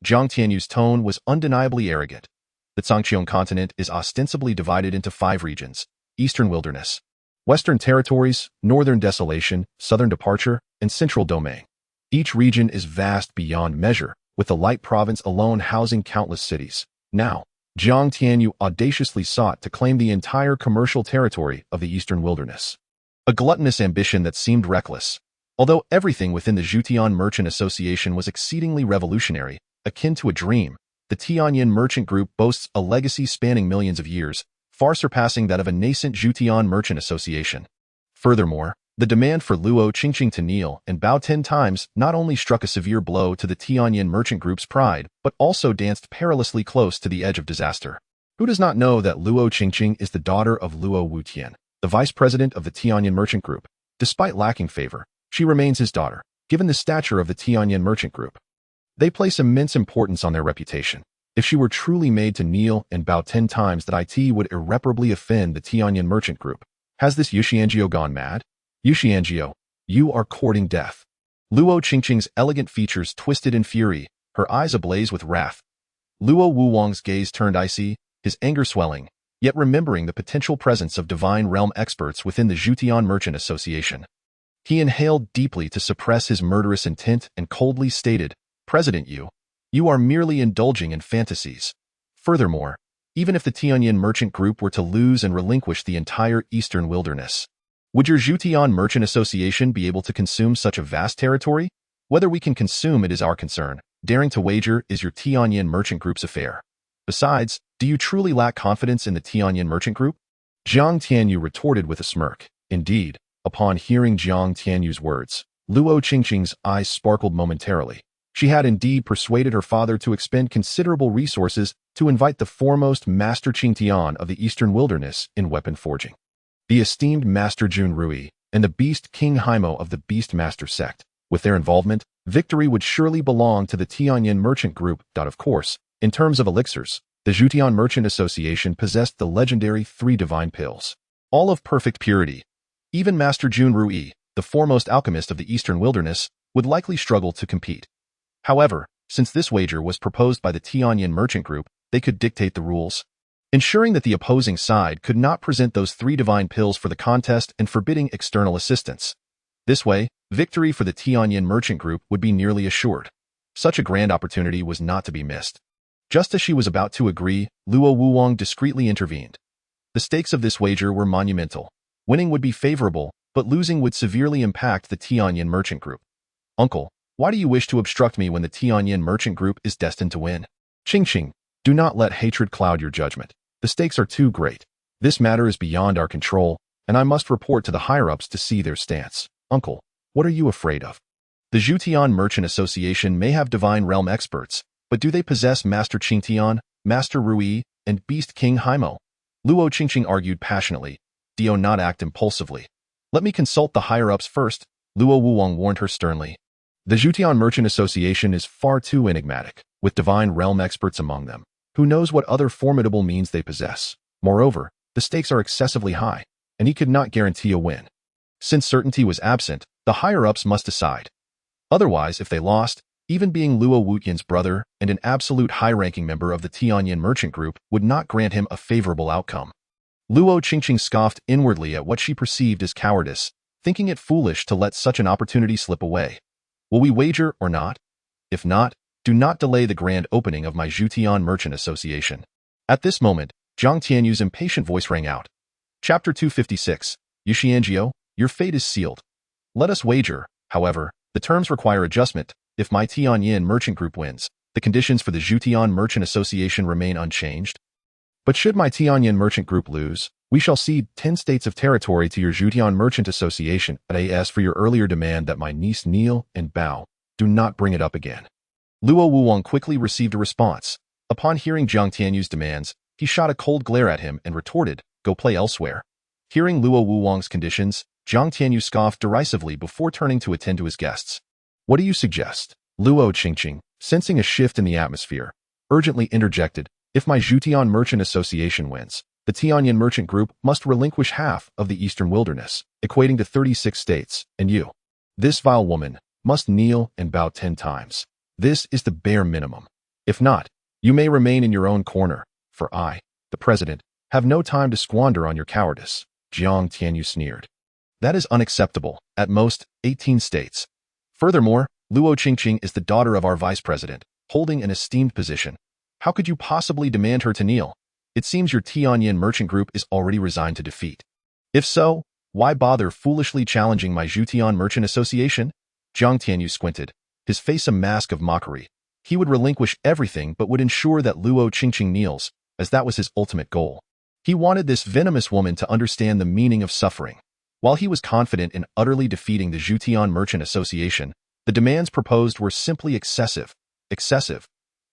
S1: Jiang Tianyu's tone was undeniably arrogant. The Zhangqiang continent is ostensibly divided into 5 regions: Eastern Wilderness, Western Territories, Northern Desolation, Southern Departure, and Central Domain. Each region is vast beyond measure, with the Light Province alone housing countless cities. Now, Jiang Tianyu audaciously sought to claim the entire commercial territory of the Eastern Wilderness. A gluttonous ambition that seemed reckless. Although everything within the Zhutian Merchant Association was exceedingly revolutionary, akin to a dream, the Tianyin Merchant Group boasts a legacy spanning millions of years, far surpassing that of a nascent Zhutian Merchant Association. Furthermore, the demand for Luo Qingqing to kneel and bow 10 times not only struck a severe blow to the Tianyin Merchant Group's pride, but also danced perilously close to the edge of disaster. Who does not know that Luo Qingqing is the daughter of Luo Wutian, the vice president of the Tianyin Merchant Group? Despite lacking favor, she remains his daughter, given the stature of the Tianyin Merchant Group. They place immense importance on their reputation. If she were truly made to kneel and bow 10 times, that it would irreparably offend the Tianyin Merchant Group. Has this Yuxianjiu gone mad? Yuxianjiu, you are courting death. Luo Qingqing's elegant features twisted in fury, her eyes ablaze with wrath. Luo Wuwang's gaze turned icy, his anger swelling, yet remembering the potential presence of divine realm experts within the Zhutian Merchant Association. He inhaled deeply to suppress his murderous intent and coldly stated, President Yu, you are merely indulging in fantasies. Furthermore, even if the Tianyin Merchant Group were to lose and relinquish the entire Eastern Wilderness, would your Zhutian Merchant Association be able to consume such a vast territory? Whether we can consume it is our concern. Daring to wager is your Tianyin Merchant Group's affair. Besides, do you truly lack confidence in the Tianyin Merchant Group? Jiang Tianyu retorted with a smirk. Indeed, upon hearing Jiang Tianyu's words, Luo Qingqing's eyes sparkled momentarily. She had indeed persuaded her father to expend considerable resources to invite the foremost Master Qingtian of the Eastern Wilderness in weapon forging. The esteemed Master Jun Ruyi and the beast King Haimo of the Beastmaster Sect. With their involvement, victory would surely belong to the Tianyin Merchant Group. Of course, in terms of elixirs, the Zhutian Merchant Association possessed the legendary 3 divine pills, all of perfect purity. Even Master Jun Ruyi, the foremost alchemist of the Eastern Wilderness, would likely struggle to compete. However, since this wager was proposed by the Tianyin Merchant Group, they could dictate the rules, ensuring that the opposing side could not present those 3 divine pills for the contest and forbidding external assistance. This way, victory for the Tianyin Merchant Group would be nearly assured. Such a grand opportunity was not to be missed. Just as she was about to agree, Luo Wuwang discreetly intervened. The stakes of this wager were monumental. Winning would be favorable, but losing would severely impact the Tianyin Merchant Group. Uncle, why do you wish to obstruct me when the Tianyin Merchant Group is destined to win? Qingqing, do not let hatred cloud your judgment. The stakes are too great. This matter is beyond our control, and I must report to the higher-ups to see their stance. Uncle, what are you afraid of? The Zhutian Merchant Association may have divine realm experts, but do they possess Master Qingtian, Master Ruyi, and Beast King Haimo? Luo Qingqing argued passionately. Do not act impulsively. Let me consult the higher-ups first, Luo Wuwang warned her sternly. The Zhutian Merchant Association is far too enigmatic, with divine realm experts among them. Who knows what other formidable means they possess? Moreover, the stakes are excessively high, and he could not guarantee a win. Since certainty was absent, the higher-ups must decide. Otherwise, if they lost, even being Luo Wutian's brother and an absolute high-ranking member of the Tianyin Merchant Group would not grant him a favorable outcome. Luo Qingqing scoffed inwardly at what she perceived as cowardice, thinking it foolish to let such an opportunity slip away. Will we wager or not? If not, do not delay the grand opening of my Zhutian Merchant Association. At this moment, Jiang Tianyu's impatient voice rang out. Chapter 256, Yuxianjiu, your fate is sealed. Let us wager, however, the terms require adjustment. If my Tianyin Merchant Group wins, the conditions for the Zhutian Merchant Association remain unchanged. But should my Tianyin Merchant Group lose, we shall cede 10 states of territory to your Zhutian Merchant Association. As for your earlier demand that my niece kneel and bow, do not bring it up again. Luo Wuwang quickly received a response. Upon hearing Jiang Tianyu's demands, he shot a cold glare at him and retorted, go play elsewhere. Hearing Luo Wuwang's conditions, Jiang Tianyu scoffed derisively before turning to attend to his guests. What do you suggest? Luo Qingqing, sensing a shift in the atmosphere, urgently interjected, if my Zhutian Merchant Association wins, the Tianyin Merchant Group must relinquish half of the Eastern Wilderness, equating to 36 states, and you, this vile woman, must kneel and bow 10 times. This is the bare minimum. If not, you may remain in your own corner, for I, the president, have no time to squander on your cowardice. Jiang Tianyu sneered. That is unacceptable, at most, 18 states. Furthermore, Luo Qingqing is the daughter of our vice president. holding an esteemed position. How could you possibly demand her to kneel? It seems your Tianyin merchant group is already resigned to defeat. If so, why bother foolishly challenging my Zhutian Merchant Association? Jiang Tianyu squinted, his face a mask of mockery. He would relinquish everything but would ensure that Luo Qingqing kneels, as that was his ultimate goal. He wanted this venomous woman to understand the meaning of suffering. While he was confident in utterly defeating the Zhutian Merchant Association, the demands proposed were simply excessive. Excessive.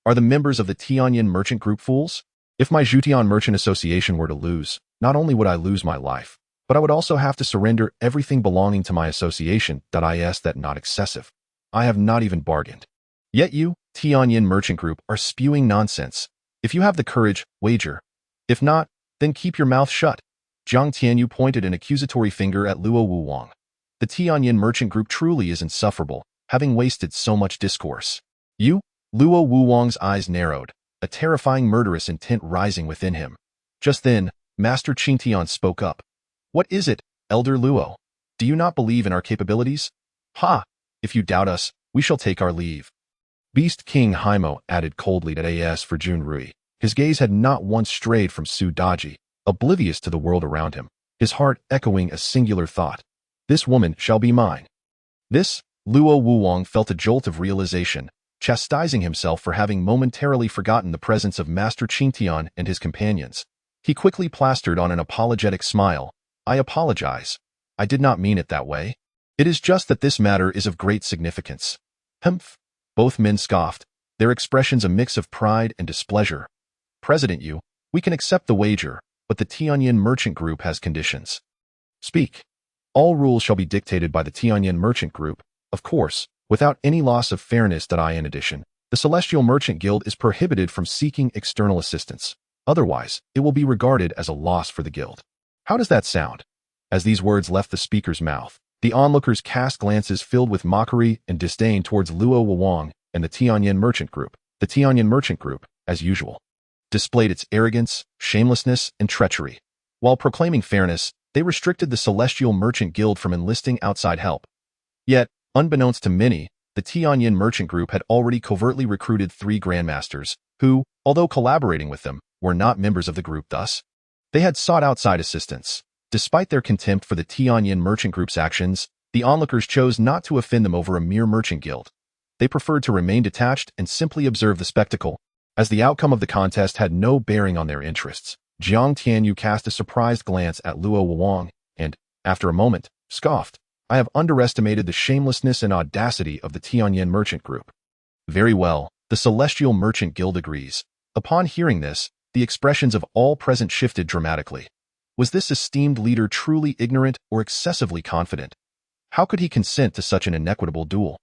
S1: Are the members of the Tianyin Merchant Group fools? If my Zhutian Merchant Association were to lose, not only would I lose my life, but I would also have to surrender everything belonging to my association. Is that not excessive? I have not even bargained. Yet you, Tianyin Merchant Group, are spewing nonsense. If you have the courage, wager. If not, then keep your mouth shut. Jiang Tianyu pointed an accusatory finger at Luo Wuwang. The Tianyin Merchant Group truly is insufferable, having wasted so much discourse. You? Luo Wuwang's eyes narrowed, a terrifying murderous intent rising within him. Just then, Master Qingtian spoke up. What is it, Elder Luo? Do you not believe in our capabilities? Ha! If you doubt us, we shall take our leave. Beast King Haimo added coldly to AS for Jun Ruyi. His gaze had not once strayed from Su Daji, oblivious to the world around him, his heart echoing a singular thought. This woman shall be mine. This, Luo Wuwang felt a jolt of realization, chastising himself for having momentarily forgotten the presence of Master Qingtian and his companions. He quickly plastered on an apologetic smile. I apologize. I did not mean it that way. It is just that this matter is of great significance. Humph. Both men scoffed, their expressions a mix of pride and displeasure. President Yu, we can accept the wager, but the Tianyin Merchant Group has conditions. Speak. All rules shall be dictated by the Tianyin Merchant Group, of course, without any loss of fairness. In addition, the Celestial Merchant Guild is prohibited from seeking external assistance. Otherwise, it will be regarded as a loss for the guild. How does that sound? As these words left the speaker's mouth, the onlookers cast glances filled with mockery and disdain towards Luo Wuwang and the Tianyin Merchant Group. The Tianyin Merchant Group, as usual, displayed its arrogance, shamelessness, and treachery. While proclaiming fairness, they restricted the Celestial Merchant Guild from enlisting outside help. Yet, unbeknownst to many, the Tianyin Merchant Group had already covertly recruited 3 grandmasters, who, although collaborating with them, were not members of the group. Thus, they had sought outside assistance. Despite their contempt for the Tianyin Merchant Group's actions, the onlookers chose not to offend them over a mere merchant guild. They preferred to remain detached and simply observe the spectacle. As the outcome of the contest had no bearing on their interests, Jiang Tianyu cast a surprised glance at Luo Wuwang and, after a moment, scoffed. I have underestimated the shamelessness and audacity of the Tianyin Merchant Group. Very well, the Celestial Merchant Guild agrees. Upon hearing this, the expressions of all present shifted dramatically. Was this esteemed leader truly ignorant or excessively confident? How could he consent to such an inequitable duel?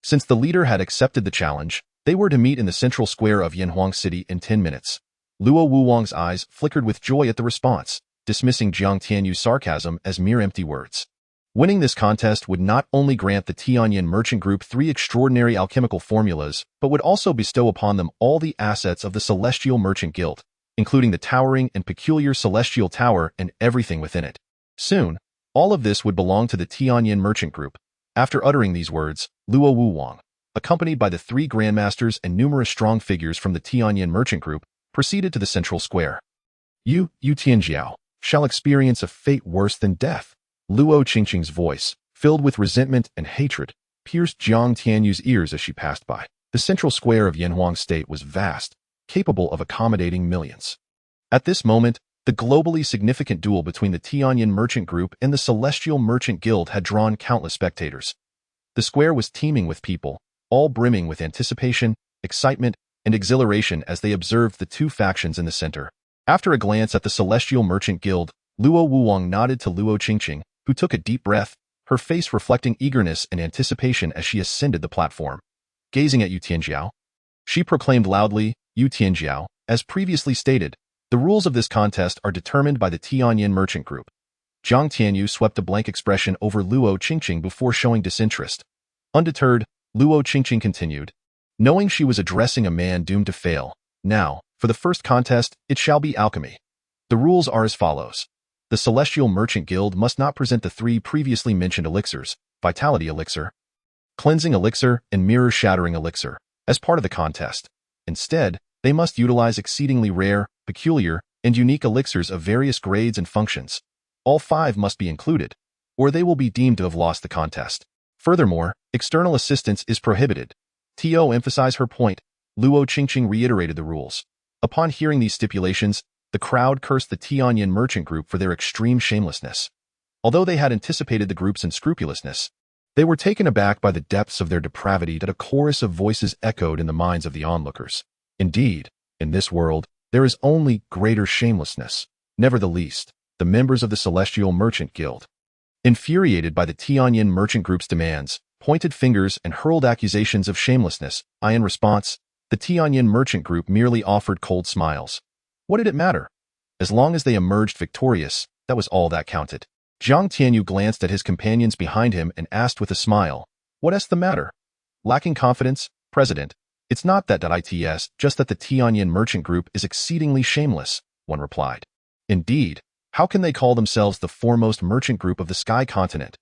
S1: Since the leader had accepted the challenge, they were to meet in the central square of Yanhuang City in 10 minutes. Luo Wuwang's eyes flickered with joy at the response, dismissing Jiang Tianyu's sarcasm as mere empty words. Winning this contest would not only grant the Tianyin Merchant Group 3 extraordinary alchemical formulas, but would also bestow upon them all the assets of the Celestial Merchant Guild, including the towering and peculiar Celestial Tower and everything within it. Soon, all of this would belong to the Tianyin Merchant Group. After uttering these words, Luo Wuwang, accompanied by the 3 grandmasters and numerous strong figures from the Tianyin Merchant Group, proceeded to the central square. You Tianjiao, shall experience a fate worse than death. Luo Qingqing's voice, filled with resentment and hatred, pierced Jiang Tianyu's ears as she passed by. The central square of Yanhuang State was vast, capable of accommodating millions. At this moment, the globally significant duel between the Tianyin Merchant Group and the Celestial Merchant Guild had drawn countless spectators. The square was teeming with people, all brimming with anticipation, excitement, and exhilaration as they observed the 2 factions in the center. After a glance at the Celestial Merchant Guild, Luo Wuwang nodded to Luo Qingqing, who took a deep breath, her face reflecting eagerness and anticipation as she ascended the platform. Gazing at Yu Tianjiao, she proclaimed loudly, Yu Tianjiao, as previously stated, the rules of this contest are determined by the Tianyin Merchant Group. Jiang Tianyu swept a blank expression over Luo Qingqing before showing disinterest. Undeterred, Luo Qingqing continued, knowing she was addressing a man doomed to fail. Now, for the first contest, it shall be alchemy. The rules are as follows. The Celestial Merchant Guild must not present the 3 previously mentioned elixirs, Vitality Elixir, Cleansing Elixir, and Mirror-Shattering Elixir. as part of the contest. Instead, they must utilize exceedingly rare, peculiar, and unique elixirs of various grades and functions. All 5 must be included, or they will be deemed to have lost the contest. Furthermore, external assistance is prohibited. To emphasize her point, Luo Qingqing reiterated the rules. Upon hearing these stipulations, the crowd cursed the Tianyin merchant group for their extreme shamelessness. Although they had anticipated the group's unscrupulousness, they were taken aback by the depths of their depravity that a chorus of voices echoed in the minds of the onlookers. Indeed, in this world, there is only greater shamelessness. Never the least, the members of the Celestial Merchant Guild, infuriated by the Tianyin merchant group's demands, pointed fingers and hurled accusations of shamelessness. In response, the Tianyin merchant group merely offered cold smiles. What did it matter? As long as they emerged victorious, that was all that counted. Jiang Tianyu glanced at his companions behind him and asked with a smile, "What's the matter?" Lacking confidence, President, "It's not that it's just that the Tianyin merchant group is exceedingly shameless," one replied. "Indeed, how can they call themselves the foremost merchant group of the Sky Continent?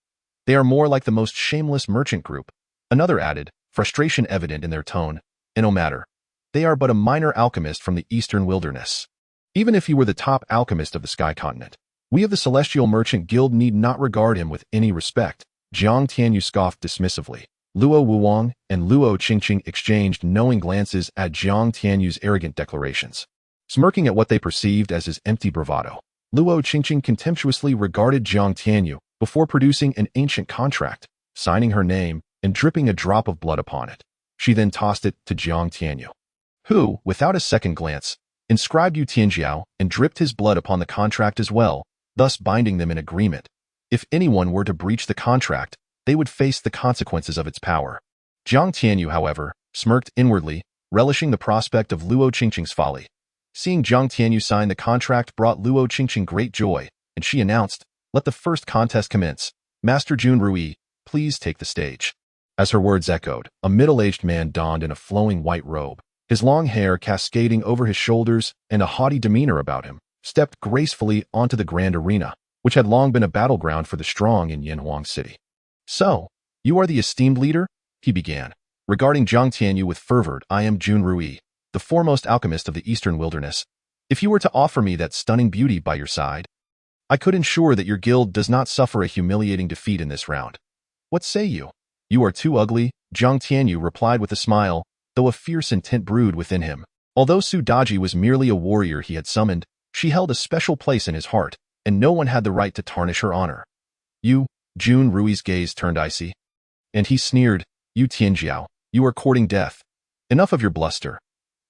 S1: They are more like the most shameless merchant group," another added, frustration evident in their tone. "No matter. They are but a minor alchemist from the eastern wilderness. Even if he were the top alchemist of the Sky Continent, we of the Celestial Merchant Guild need not regard him with any respect." Jiang Tianyu scoffed dismissively. Luo Wuwang and Luo Qingqing exchanged knowing glances at Jiang Tianyu's arrogant declarations. Smirking at what they perceived as his empty bravado, Luo Qingqing contemptuously regarded Jiang Tianyu before producing an ancient contract, signing her name and dripping a drop of blood upon it. She then tossed it to Jiang Tianyu, who, without a second glance, inscribed Yu Tianjiao and dripped his blood upon the contract as well, thus binding them in agreement. If anyone were to breach the contract, they would face the consequences of its power. Jiang Tianyu, however, smirked inwardly, relishing the prospect of Luo Qingqing's folly. Seeing Jiang Tianyu sign the contract brought Luo Qingqing great joy, and she announced, "Let the first contest commence. Master Jun Ruyi, please take the stage." As her words echoed, a middle-aged man donned in a flowing white robe, his long hair cascading over his shoulders and a haughty demeanor about him, stepped gracefully onto the grand arena, which had long been a battleground for the strong in Yanhuang City. "So, you are the esteemed leader?" he began, regarding Jiang Tianyu with fervor. "I am Jun Ruyi, the foremost alchemist of the eastern wilderness. If you were to offer me that stunning beauty by your side, I could ensure that your guild does not suffer a humiliating defeat in this round. What say you?" "You are too ugly," Jiang Tianyu replied with a smile, though a fierce intent brewed within him. Although Su Daji was merely a warrior he had summoned, she held a special place in his heart, and no one had the right to tarnish her honor. "You," Jun Rui's gaze turned icy, and he sneered, "You Tianjiao, you are courting death. Enough of your bluster.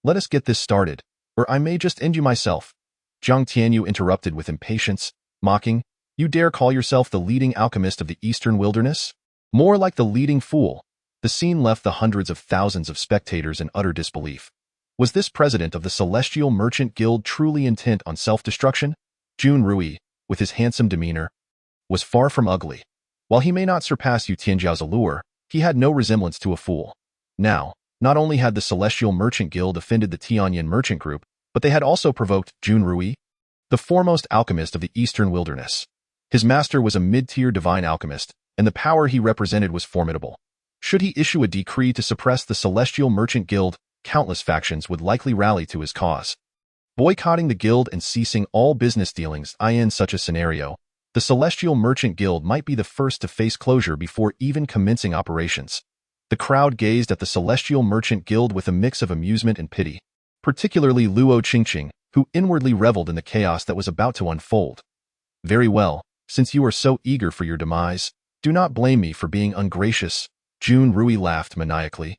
S1: Let us get this started, or I may just end you myself." Jiang Tianyu interrupted with impatience, mocking, "You dare call yourself the leading alchemist of the eastern wilderness? More like the leading fool." The scene left the hundreds of thousands of spectators in utter disbelief. Was this president of the Celestial Merchant Guild truly intent on self-destruction? Jun Ruyi, with his handsome demeanor, was far from ugly. While he may not surpass Yu Tianjiao's allure, he had no resemblance to a fool. Now, not only had the Celestial Merchant Guild offended the Tianyin merchant group, but they had also provoked Jun Ruyi, the foremost alchemist of the eastern wilderness. His master was a mid-tier divine alchemist, and the power he represented was formidable. Should he issue a decree to suppress the Celestial Merchant Guild, countless factions would likely rally to his cause. Boycotting the guild and ceasing all business dealings. In such a scenario, the Celestial Merchant Guild might be the first to face closure before even commencing operations. The crowd gazed at the Celestial Merchant Guild with a mix of amusement and pity, particularly Luo Qingqing, who inwardly reveled in the chaos that was about to unfold. "Very well, since you are so eager for your demise, do not blame me for being ungracious," Jun Ruyi laughed maniacally,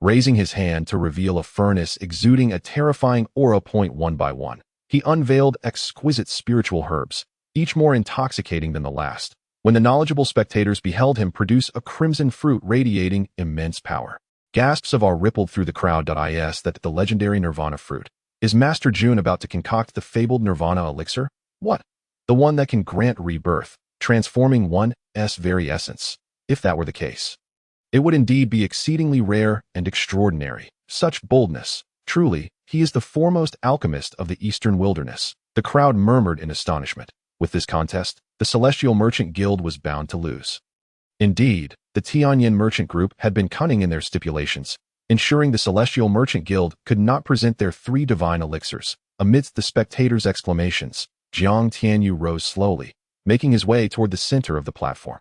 S1: raising his hand to reveal a furnace exuding a terrifying aura. One by one, he unveiled exquisite spiritual herbs, each more intoxicating than the last. When the knowledgeable spectators beheld him produce a crimson fruit radiating immense power, gasps of awe rippled through the crowd. Is that the legendary Nirvana fruit? Is Master Jun about to concoct the fabled Nirvana elixir? What? The one that can grant rebirth, transforming one's very essence. If that were the case, it would indeed be exceedingly rare and extraordinary. Such boldness. Truly, he is the foremost alchemist of the eastern wilderness. The crowd murmured in astonishment. With this contest, the Celestial Merchant Guild was bound to lose. Indeed, the Tianyin merchant group had been cunning in their stipulations, ensuring the Celestial Merchant Guild could not present their 3 divine elixirs. Amidst the spectators' exclamations, Jiang Tianyu rose slowly, making his way toward the center of the platform.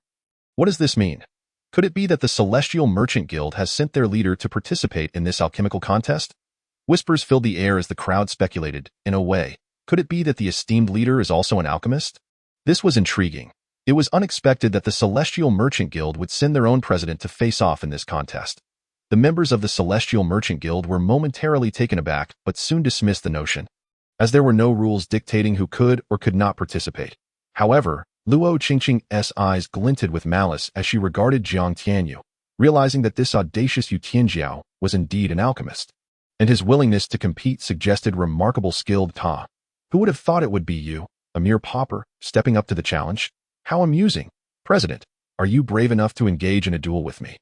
S1: What does this mean? Could it be that the Celestial Merchant Guild has sent their leader to participate in this alchemical contest? Whispers filled the air as the crowd speculated. In a way, could it be that the esteemed leader is also an alchemist? This was intriguing. It was unexpected that the Celestial Merchant Guild would send their own president to face off in this contest. The members of the Celestial Merchant Guild were momentarily taken aback, but soon dismissed the notion, as there were no rules dictating who could or could not participate. However, Luo Qingqing's eyes glinted with malice as she regarded Jiang Tianyu, realizing that this audacious Yu Tianjiao was indeed an alchemist, and his willingness to compete suggested remarkable skill. Who would have thought it would be you, a mere pauper, stepping up to the challenge? How amusing. President, are you brave enough to engage in a duel with me?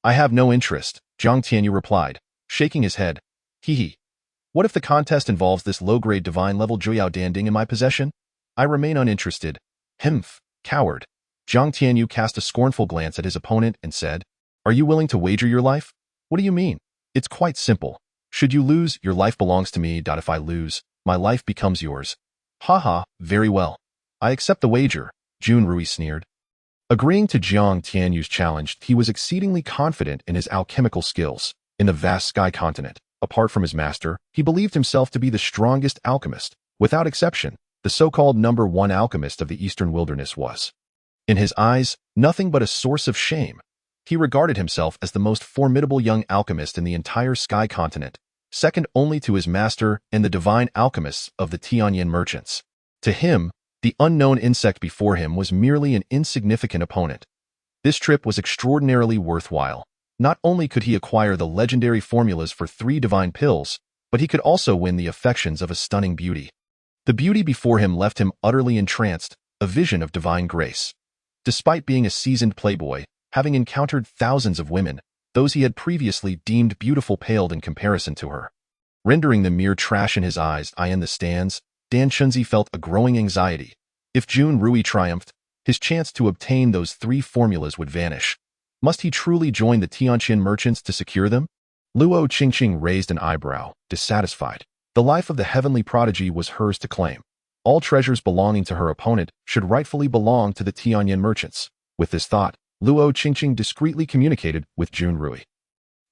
S1: I have no interest, Jiang Tianyu replied, shaking his head. Hee. What if the contest involves this low-grade divine-level Juyao Danding in my possession? I remain uninterested. Humph, coward. Jiang Tianyu cast a scornful glance at his opponent and said, Are you willing to wager your life? What do you mean? It's quite simple. Should you lose, your life belongs to me. If I lose, my life becomes yours. Haha, very well. I accept the wager, Ruyi sneered. Agreeing to Jiang Tianyu's challenge, he was exceedingly confident in his alchemical skills. In the vast sky continent, apart from his master, he believed himself to be the strongest alchemist. Without exception, the so-called number 1 alchemist of the Eastern Wilderness was, in his eyes, nothing but a source of shame. He regarded himself as the most formidable young alchemist in the entire sky continent, second only to his master and the divine alchemists of the Tianyan merchants. To him, the unknown insect before him was merely an insignificant opponent. This trip was extraordinarily worthwhile. Not only could he acquire the legendary formulas for 3 divine pills, but he could also win the affections of a stunning beauty. The beauty before him left him utterly entranced, a vision of divine grace. Despite being a seasoned playboy, having encountered thousands of women, those he had previously deemed beautiful paled in comparison to her, rendering them mere trash in his eyes. In the stands, Dan Chunzi felt a growing anxiety. If Ruyi triumphed, his chance to obtain those 3 formulas would vanish. Must he truly join the Tianqian merchants to secure them? Luo Qingqing raised an eyebrow, dissatisfied. The life of the heavenly prodigy was hers to claim. All treasures belonging to her opponent should rightfully belong to the Tianyan merchants. With this thought, Luo Qingqing discreetly communicated with Ruyi.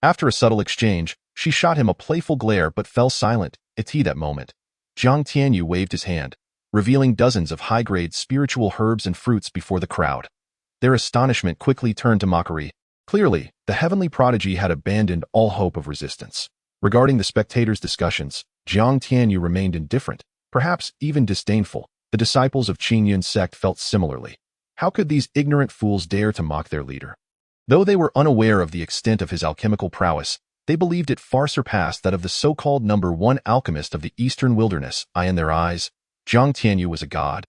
S1: After a subtle exchange, she shot him a playful glare but fell silent. At that moment, Jiang Tianyu waved his hand, revealing dozens of high-grade spiritual herbs and fruits before the crowd. Their astonishment quickly turned to mockery. Clearly, the heavenly prodigy had abandoned all hope of resistance. Regarding the spectators' discussions, Jiang Tianyu remained indifferent, perhaps even disdainful. The disciples of Qingyun Sect felt similarly. How could these ignorant fools dare to mock their leader? Though they were unaware of the extent of his alchemical prowess, they believed it far surpassed that of the so-called number 1 alchemist of the Eastern Wilderness. In their eyes, Jiang Tianyu was a god,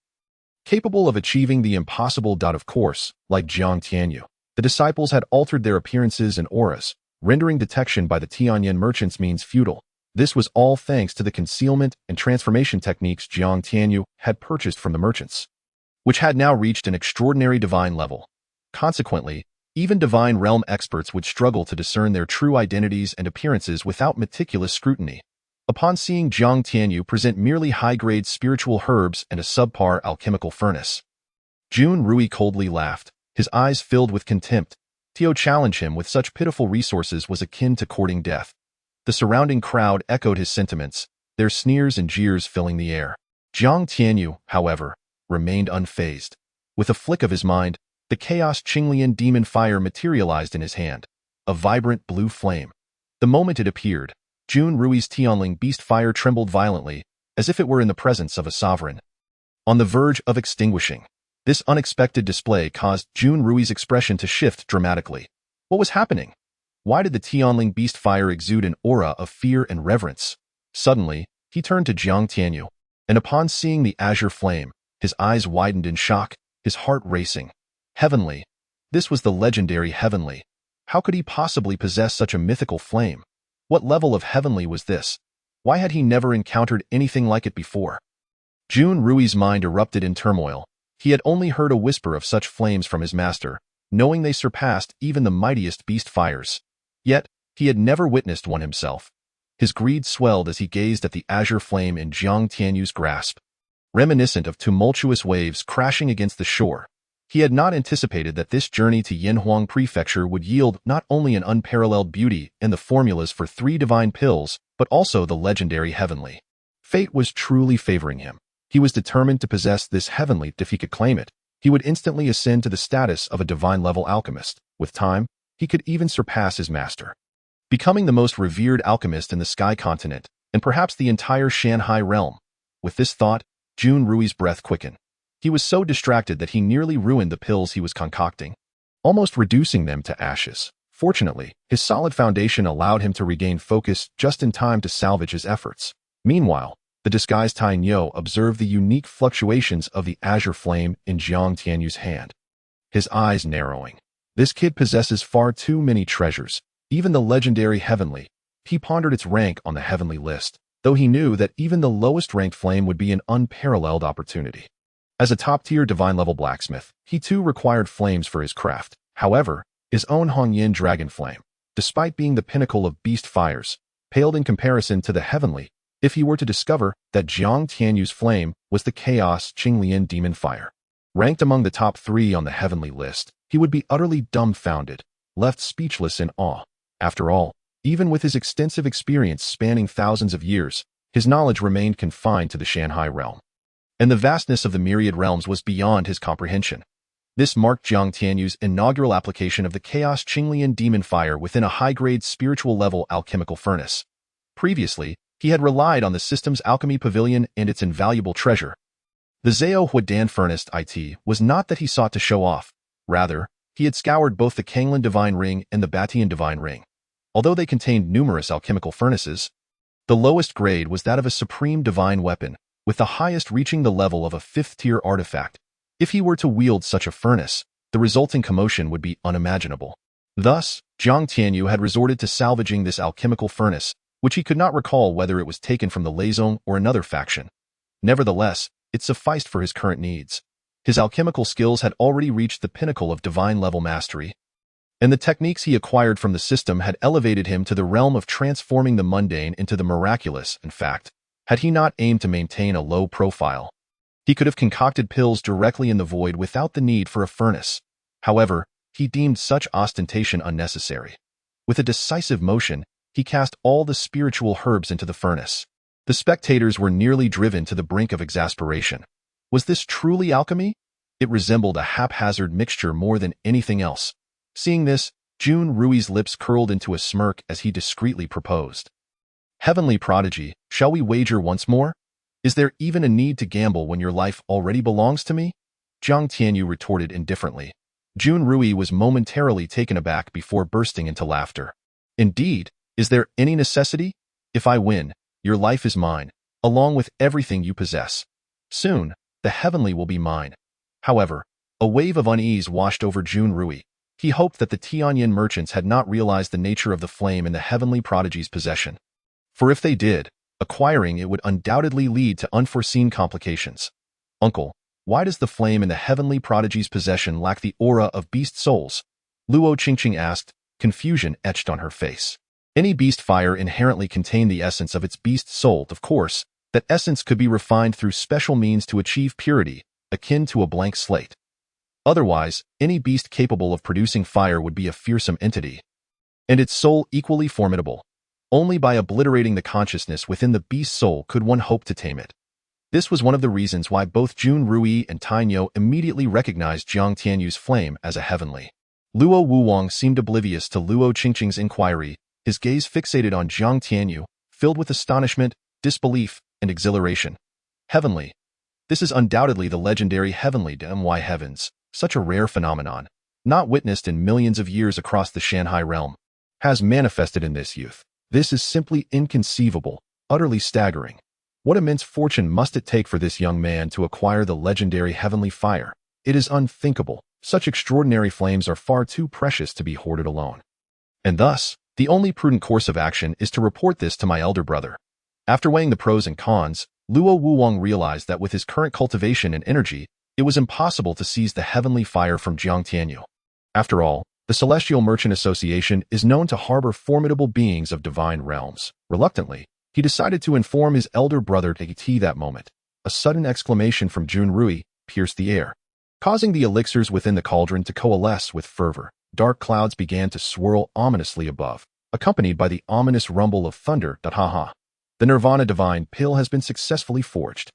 S1: capable of achieving the impossible. Of course, like Jiang Tianyu, the disciples had altered their appearances and auras, rendering detection by the Tianyan merchants means futile. This was all thanks to the concealment and transformation techniques Jiang Tianyu had purchased from the merchants, which had now reached an extraordinary divine level. Consequently, even divine realm experts would struggle to discern their true identities and appearances without meticulous scrutiny. Upon seeing Jiang Tianyu present merely high-grade spiritual herbs and a subpar alchemical furnace, Ruyi coldly laughed, his eyes filled with contempt. To challenge him with such pitiful resources was akin to courting death. The surrounding crowd echoed his sentiments, their sneers and jeers filling the air. Jiang Tianyu, however, remained unfazed. With a flick of his mind, the chaos Qinglian demon fire materialized in his hand, a vibrant blue flame. The moment it appeared, Ruyi's Tianling beast fire trembled violently, as if it were in the presence of a sovereign, on the verge of extinguishing. This unexpected display caused Ruyi's expression to shift dramatically. What was happening? Why did the Tianling beast fire exude an aura of fear and reverence? Suddenly, he turned to Jiang Tianyu, and upon seeing the azure flame, his eyes widened in shock, his heart racing. Heavenly. This was the legendary heavenly. How could he possibly possess such a mythical flame? What level of heavenly was this? Why had he never encountered anything like it before? Ruyi's mind erupted in turmoil. He had only heard a whisper of such flames from his master, knowing they surpassed even the mightiest beast fires. Yet, He had never witnessed one himself. His greed swelled as he gazed at the azure flame in Jiang Tianyu's grasp. Reminiscent of tumultuous waves crashing against the shore, he had not anticipated that this journey to Yinhuang Prefecture would yield not only an unparalleled beauty and the formulas for 3 divine pills, but also the legendary heavenly. Fate was truly favoring him. He was determined to possess this heavenly. If he could claim it, he would instantly ascend to the status of a divine-level alchemist. With time, he could even surpass his master, becoming the most revered alchemist in the Sky Continent, and perhaps the entire Shanghai realm. With this thought, Jun Rui's breath quickened. He was so distracted that he nearly ruined the pills he was concocting, almost reducing them to ashes. Fortunately, his solid foundation allowed him to regain focus just in time to salvage his efforts. Meanwhile, the disguised Tainyo observed the unique fluctuations of the azure flame in Jiang Tianyu's hand, his eyes narrowing. This kid possesses far too many treasures, even the legendary heavenly. He pondered its rank on the heavenly list, though he knew that even the lowest-ranked flame would be an unparalleled opportunity. As a top-tier divine-level blacksmith, he too required flames for his craft. However, his own Hongyin dragon flame, despite being the pinnacle of beast fires, paled in comparison to the heavenly. If he were to discover that Jiang Tianyu's flame was the chaos Qinglian demon fire, ranked among the top 3 on the heavenly list, he would be utterly dumbfounded, left speechless in awe. After all, even with his extensive experience spanning thousands of years, his knowledge remained confined to the Shanghai realm, and the vastness of the myriad realms was beyond his comprehension. This marked Jiang Tianyu's inaugural application of the chaos Qinglian demon fire within a high-grade spiritual-level alchemical furnace. Previously, he had relied on the system's alchemy pavilion and its invaluable treasure. The Zhao Huadan furnace it was not that he sought to show off. Rather, he had scoured both the Kanglin Divine Ring and the Batian Divine Ring. Although they contained numerous alchemical furnaces, the lowest grade was that of a supreme divine weapon, with the highest reaching the level of a 5th-tier artifact. If he were to wield such a furnace, the resulting commotion would be unimaginable. Thus, Jiang Tianyu had resorted to salvaging this alchemical furnace, which he could not recall whether it was taken from the Leizong or another faction. Nevertheless, it sufficed for his current needs. His alchemical skills had already reached the pinnacle of divine-level mastery, and the techniques he acquired from the system had elevated him to the realm of transforming the mundane into the miraculous. In fact, had he not aimed to maintain a low profile, he could have concocted pills directly in the void without the need for a furnace. However, he deemed such ostentation unnecessary. With a decisive motion, he cast all the spiritual herbs into the furnace. The spectators were nearly driven to the brink of exasperation. Was this truly alchemy? It resembled a haphazard mixture more than anything else. Seeing this, Jun Rui's lips curled into a smirk as he discreetly proposed. Heavenly prodigy, shall we wager once more? Is there even a need to gamble when your life already belongs to me? Jiang Tianyu retorted indifferently. Jun Rui was momentarily taken aback before bursting into laughter. Indeed, is there any necessity? If I win, your life is mine, along with everything you possess. Soon, the heavenly will be mine. However, a wave of unease washed over Jun Rui. He hoped that the Tianyin merchants had not realized the nature of the flame in the heavenly prodigy's possession. For if they did, acquiring it would undoubtedly lead to unforeseen complications. Uncle, why does the flame in the heavenly prodigy's possession lack the aura of beast souls? Luo Qingqing asked, confusion etched on her face. Any beast fire inherently contained the essence of its beast soul. Of course, that essence could be refined through special means to achieve purity, akin to a blank slate. Otherwise, any beast capable of producing fire would be a fearsome entity, and its soul equally formidable. Only by obliterating the consciousness within the beast soul could one hope to tame it. This was one of the reasons why both Jun Rui and Tainyo immediately recognized Jiang Tianyu's flame as a heavenly. Luo Wuwang seemed oblivious to Luo Qingqing's inquiry, his gaze fixated on Jiang Tianyu, filled with astonishment, disbelief, and exhilaration. Heavenly. This is undoubtedly the legendary heavenly My heavens, such a rare phenomenon, not witnessed in millions of years across the Shanghai realm, has manifested in this youth. This is simply inconceivable, utterly staggering. What immense fortune must it take for this young man to acquire the legendary heavenly fire? It is unthinkable. Such extraordinary flames are far too precious to be hoarded alone. And thus, the only prudent course of action is to report this to my elder brother. After weighing the pros and cons, Luo Wuwang realized that with his current cultivation and energy, it was impossible to seize the heavenly fire from Jiang Tianyu. After all, the The Celestial Merchant Association is known to harbor formidable beings of divine realms. Reluctantly, he decided to inform his elder brother at that moment. A sudden exclamation from Ruyi pierced the air, causing the elixirs within the cauldron to coalesce with fervor. Dark clouds began to swirl ominously above, accompanied by the ominous rumble of thunder. Ha. The Nirvana Divine Pill has been successfully forged.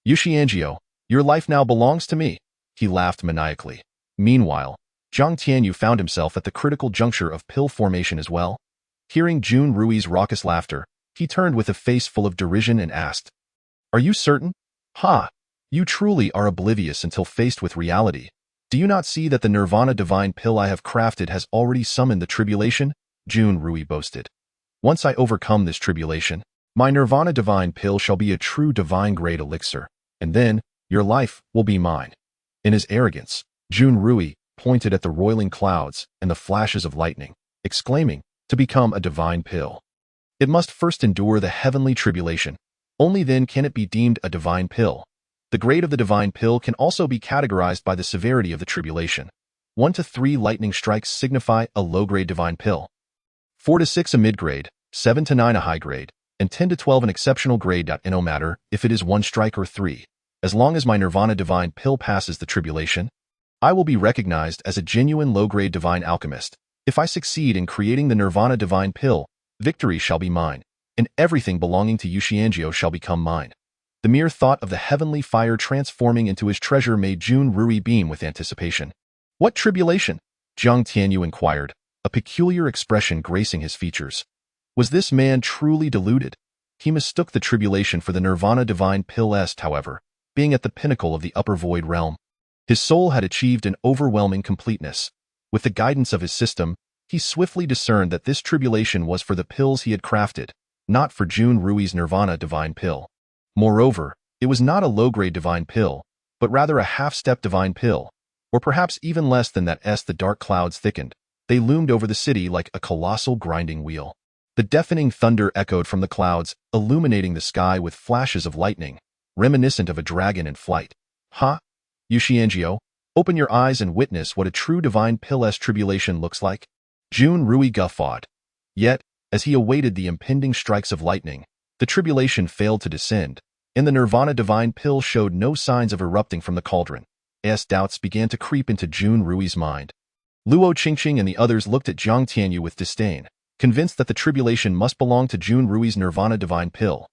S1: Yuxianjiu, your life now belongs to me, he laughed maniacally. Meanwhile, Zhang Tianyu found himself at the critical juncture of pill formation as well. Hearing Ruyi's raucous laughter, he turned with a face full of derision and asked, "Are you certain? Ha! You truly are oblivious until faced with reality. Do you not see that the Nirvana Divine Pill I have crafted has already summoned the tribulation?" Ruyi boasted. "Once I overcome this tribulation, my Nirvana Divine Pill shall be a true divine-grade elixir, and then your life will be mine." In his arrogance, Ruyi pointed at the roiling clouds and the flashes of lightning, exclaiming, "To become a divine pill, it must first endure the heavenly tribulation. Only then can it be deemed a divine pill. The grade of the divine pill can also be categorized by the severity of the tribulation. 1 to 3 lightning strikes signify a low-grade divine pill, 4 to 6 a mid-grade, 7 to 9 a high-grade, and 10 to 12 an exceptional grade. No matter if it is 1 strike or 3, as long as my Nirvana Divine Pill passes the tribulation, I will be recognized as a genuine low-grade divine alchemist. If I succeed in creating the Nirvana Divine Pill, victory shall be mine, and everything belonging to Yuxianjiu shall become mine." The mere thought of the heavenly fire transforming into his treasure made Ruyi beam with anticipation. "What tribulation?" Zhang Tianyu inquired, a peculiar expression gracing his features. Was this man truly deluded? He mistook the tribulation for the Nirvana Divine Pill est, however, being at the pinnacle of the upper void realm. His soul had achieved an overwhelming completeness. With the guidance of his system, he swiftly discerned that this tribulation was for the pills he had crafted, not for Ruyi's Nirvana Divine Pill. Moreover, it was not a low-grade divine pill, but rather a half-step divine pill, or perhaps even less than that. The dark clouds thickened. They loomed over the city like a colossal grinding wheel. The deafening thunder echoed from the clouds, illuminating the sky with flashes of lightning, reminiscent of a dragon in flight. "Ha! Yuxianjiu, open your eyes and witness what a true divine pill-est tribulation looks like." Ruyi guffawed. Yet, as he awaited the impending strikes of lightning, the tribulation failed to descend, and the Nirvana Divine Pill showed no signs of erupting from the cauldron. Doubts began to creep into Ruyi's mind. Luo Qingqing and the others looked at Zhang Tianyu with disdain, convinced that the tribulation must belong to Ruyi's Nirvana Divine Pill.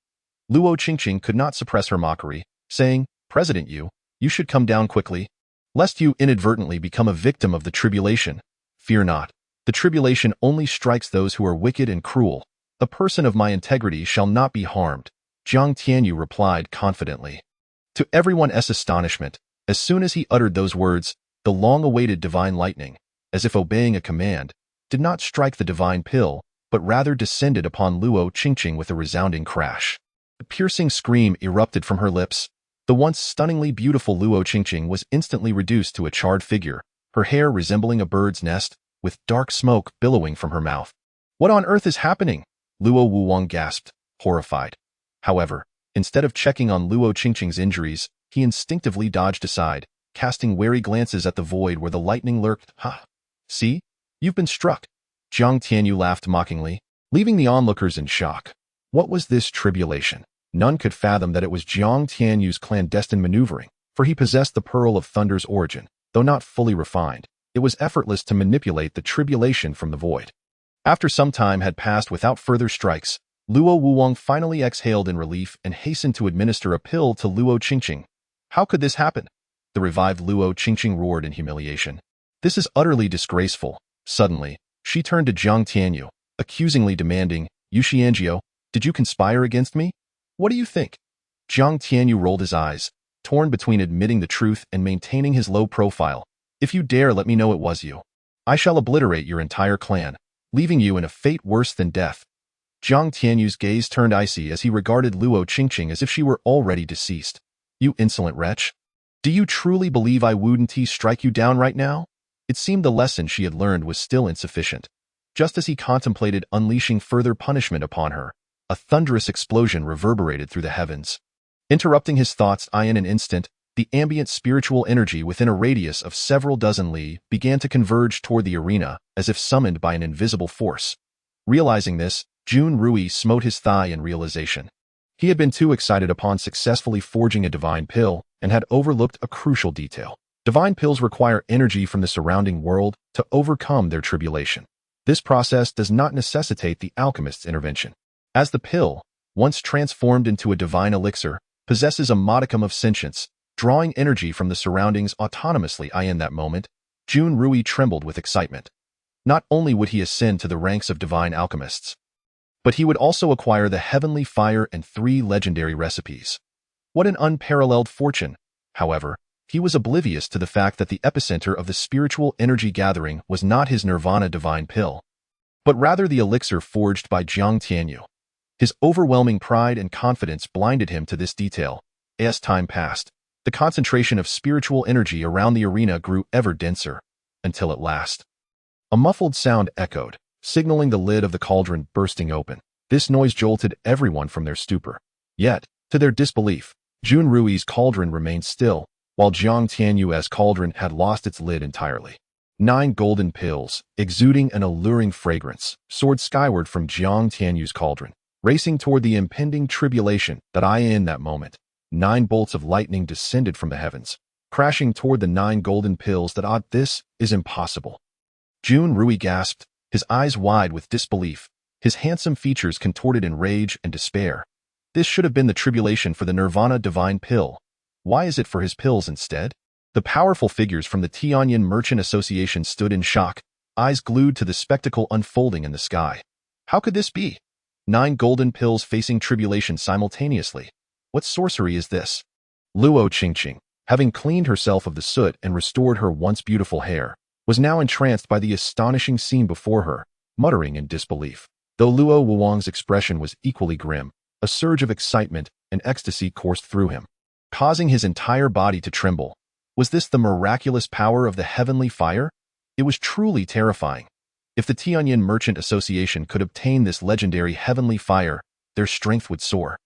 S1: Luo Qingqing could not suppress her mockery, saying, "President Yu, you should come down quickly, lest you inadvertently become a victim of the tribulation. Fear not. The tribulation only strikes those who are wicked and cruel. A person of my integrity shall not be harmed," Zhang Tianyu replied confidently. To everyone's astonishment, as soon as he uttered those words, the long-awaited divine lightning, as if obeying a command, did not strike the divine pill, but rather descended upon Luo Qingqing with a resounding crash. A piercing scream erupted from her lips. The once stunningly beautiful Luo Qingqing was instantly reduced to a charred figure, her hair resembling a bird's nest, with dark smoke billowing from her mouth. "What on earth is happening?" Luo Wuwang gasped, horrified. However, instead of checking on Luo Qingqing's injuries, he instinctively dodged aside, casting wary glances at the void where the lightning lurked. "Ha! See? You've been struck." Zhang Tianyu laughed mockingly, leaving the onlookers in shock. What was this tribulation? None could fathom that it was Zhang Tianyu's clandestine maneuvering, for he possessed the Pearl of Thunder's origin. Though not fully refined, it was effortless to manipulate the tribulation from the void. After some time had passed without further strikes, Luo Wuwang finally exhaled in relief and hastened to administer a pill to Luo Qingqing. "How could this happen?" The revived Luo Qingqing roared in humiliation. "This is utterly disgraceful." Suddenly, she turned to Zhang Tianyu, accusingly demanding, "Yuxianjiu, did you conspire against me? What do you think?" Zhang Tianyu rolled his eyes, torn between admitting the truth and maintaining his low profile. "If you dare let me know it was you, I shall obliterate your entire clan, leaving you in a fate worse than death." Zhang Tianyu's gaze turned icy as he regarded Luo Qingqing as if she were already deceased. "You insolent wretch. Do you truly believe I wouldn't strike you down right now?" It seemed the lesson she had learned was still insufficient. Just as he contemplated unleashing further punishment upon her, a thunderous explosion reverberated through the heavens. Interrupting his thoughts in an instant, the ambient spiritual energy within a radius of several dozen li began to converge toward the arena as if summoned by an invisible force. Realizing this, Ruyi smote his thigh in realization. He had been too excited upon successfully forging a divine pill and had overlooked a crucial detail. Divine pills require energy from the surrounding world to overcome their tribulation. This process does not necessitate the alchemist's intervention. As the pill, once transformed into a divine elixir, possesses a modicum of sentience, drawing energy from the surroundings autonomously. In that moment, Ruyi trembled with excitement. Not only would he ascend to the ranks of divine alchemists, but he would also acquire the heavenly fire and 3 legendary recipes. What an unparalleled fortune! However, he was oblivious to the fact that the epicenter of the spiritual energy gathering was not his nirvana divine pill, but rather the elixir forged by Jiang Tianyu. His overwhelming pride and confidence blinded him to this detail. As time passed, the concentration of spiritual energy around the arena grew ever denser, until at last, a muffled sound echoed, signaling the lid of the cauldron bursting open. This noise jolted everyone from their stupor. Yet, to their disbelief, Ruyi's cauldron remained still, while Jiang Tianyu's cauldron had lost its lid entirely. 9 golden pills, exuding an alluring fragrance, soared skyward from Jiang Tianyu's cauldron, racing toward the impending tribulation that in that moment. 9 bolts of lightning descended from the heavens, crashing toward the 9 golden pills that this is impossible. Ruyi gasped, his eyes wide with disbelief, his handsome features contorted in rage and despair. This should have been the tribulation for the nirvana divine pill. Why is it for his pills instead? The powerful figures from the Tianyan Merchant Association stood in shock, eyes glued to the spectacle unfolding in the sky. How could this be? 9 golden pills facing tribulation simultaneously. What sorcery is this? Luo Qingqing, having cleaned herself of the soot and restored her once beautiful hair, was now entranced by the astonishing scene before her, muttering in disbelief. Though Luo Wuwang's expression was equally grim, a surge of excitement and ecstasy coursed through him, causing his entire body to tremble. Was this the miraculous power of the heavenly fire? It was truly terrifying. If the Tianyan Merchant Association could obtain this legendary heavenly fire, their strength would soar,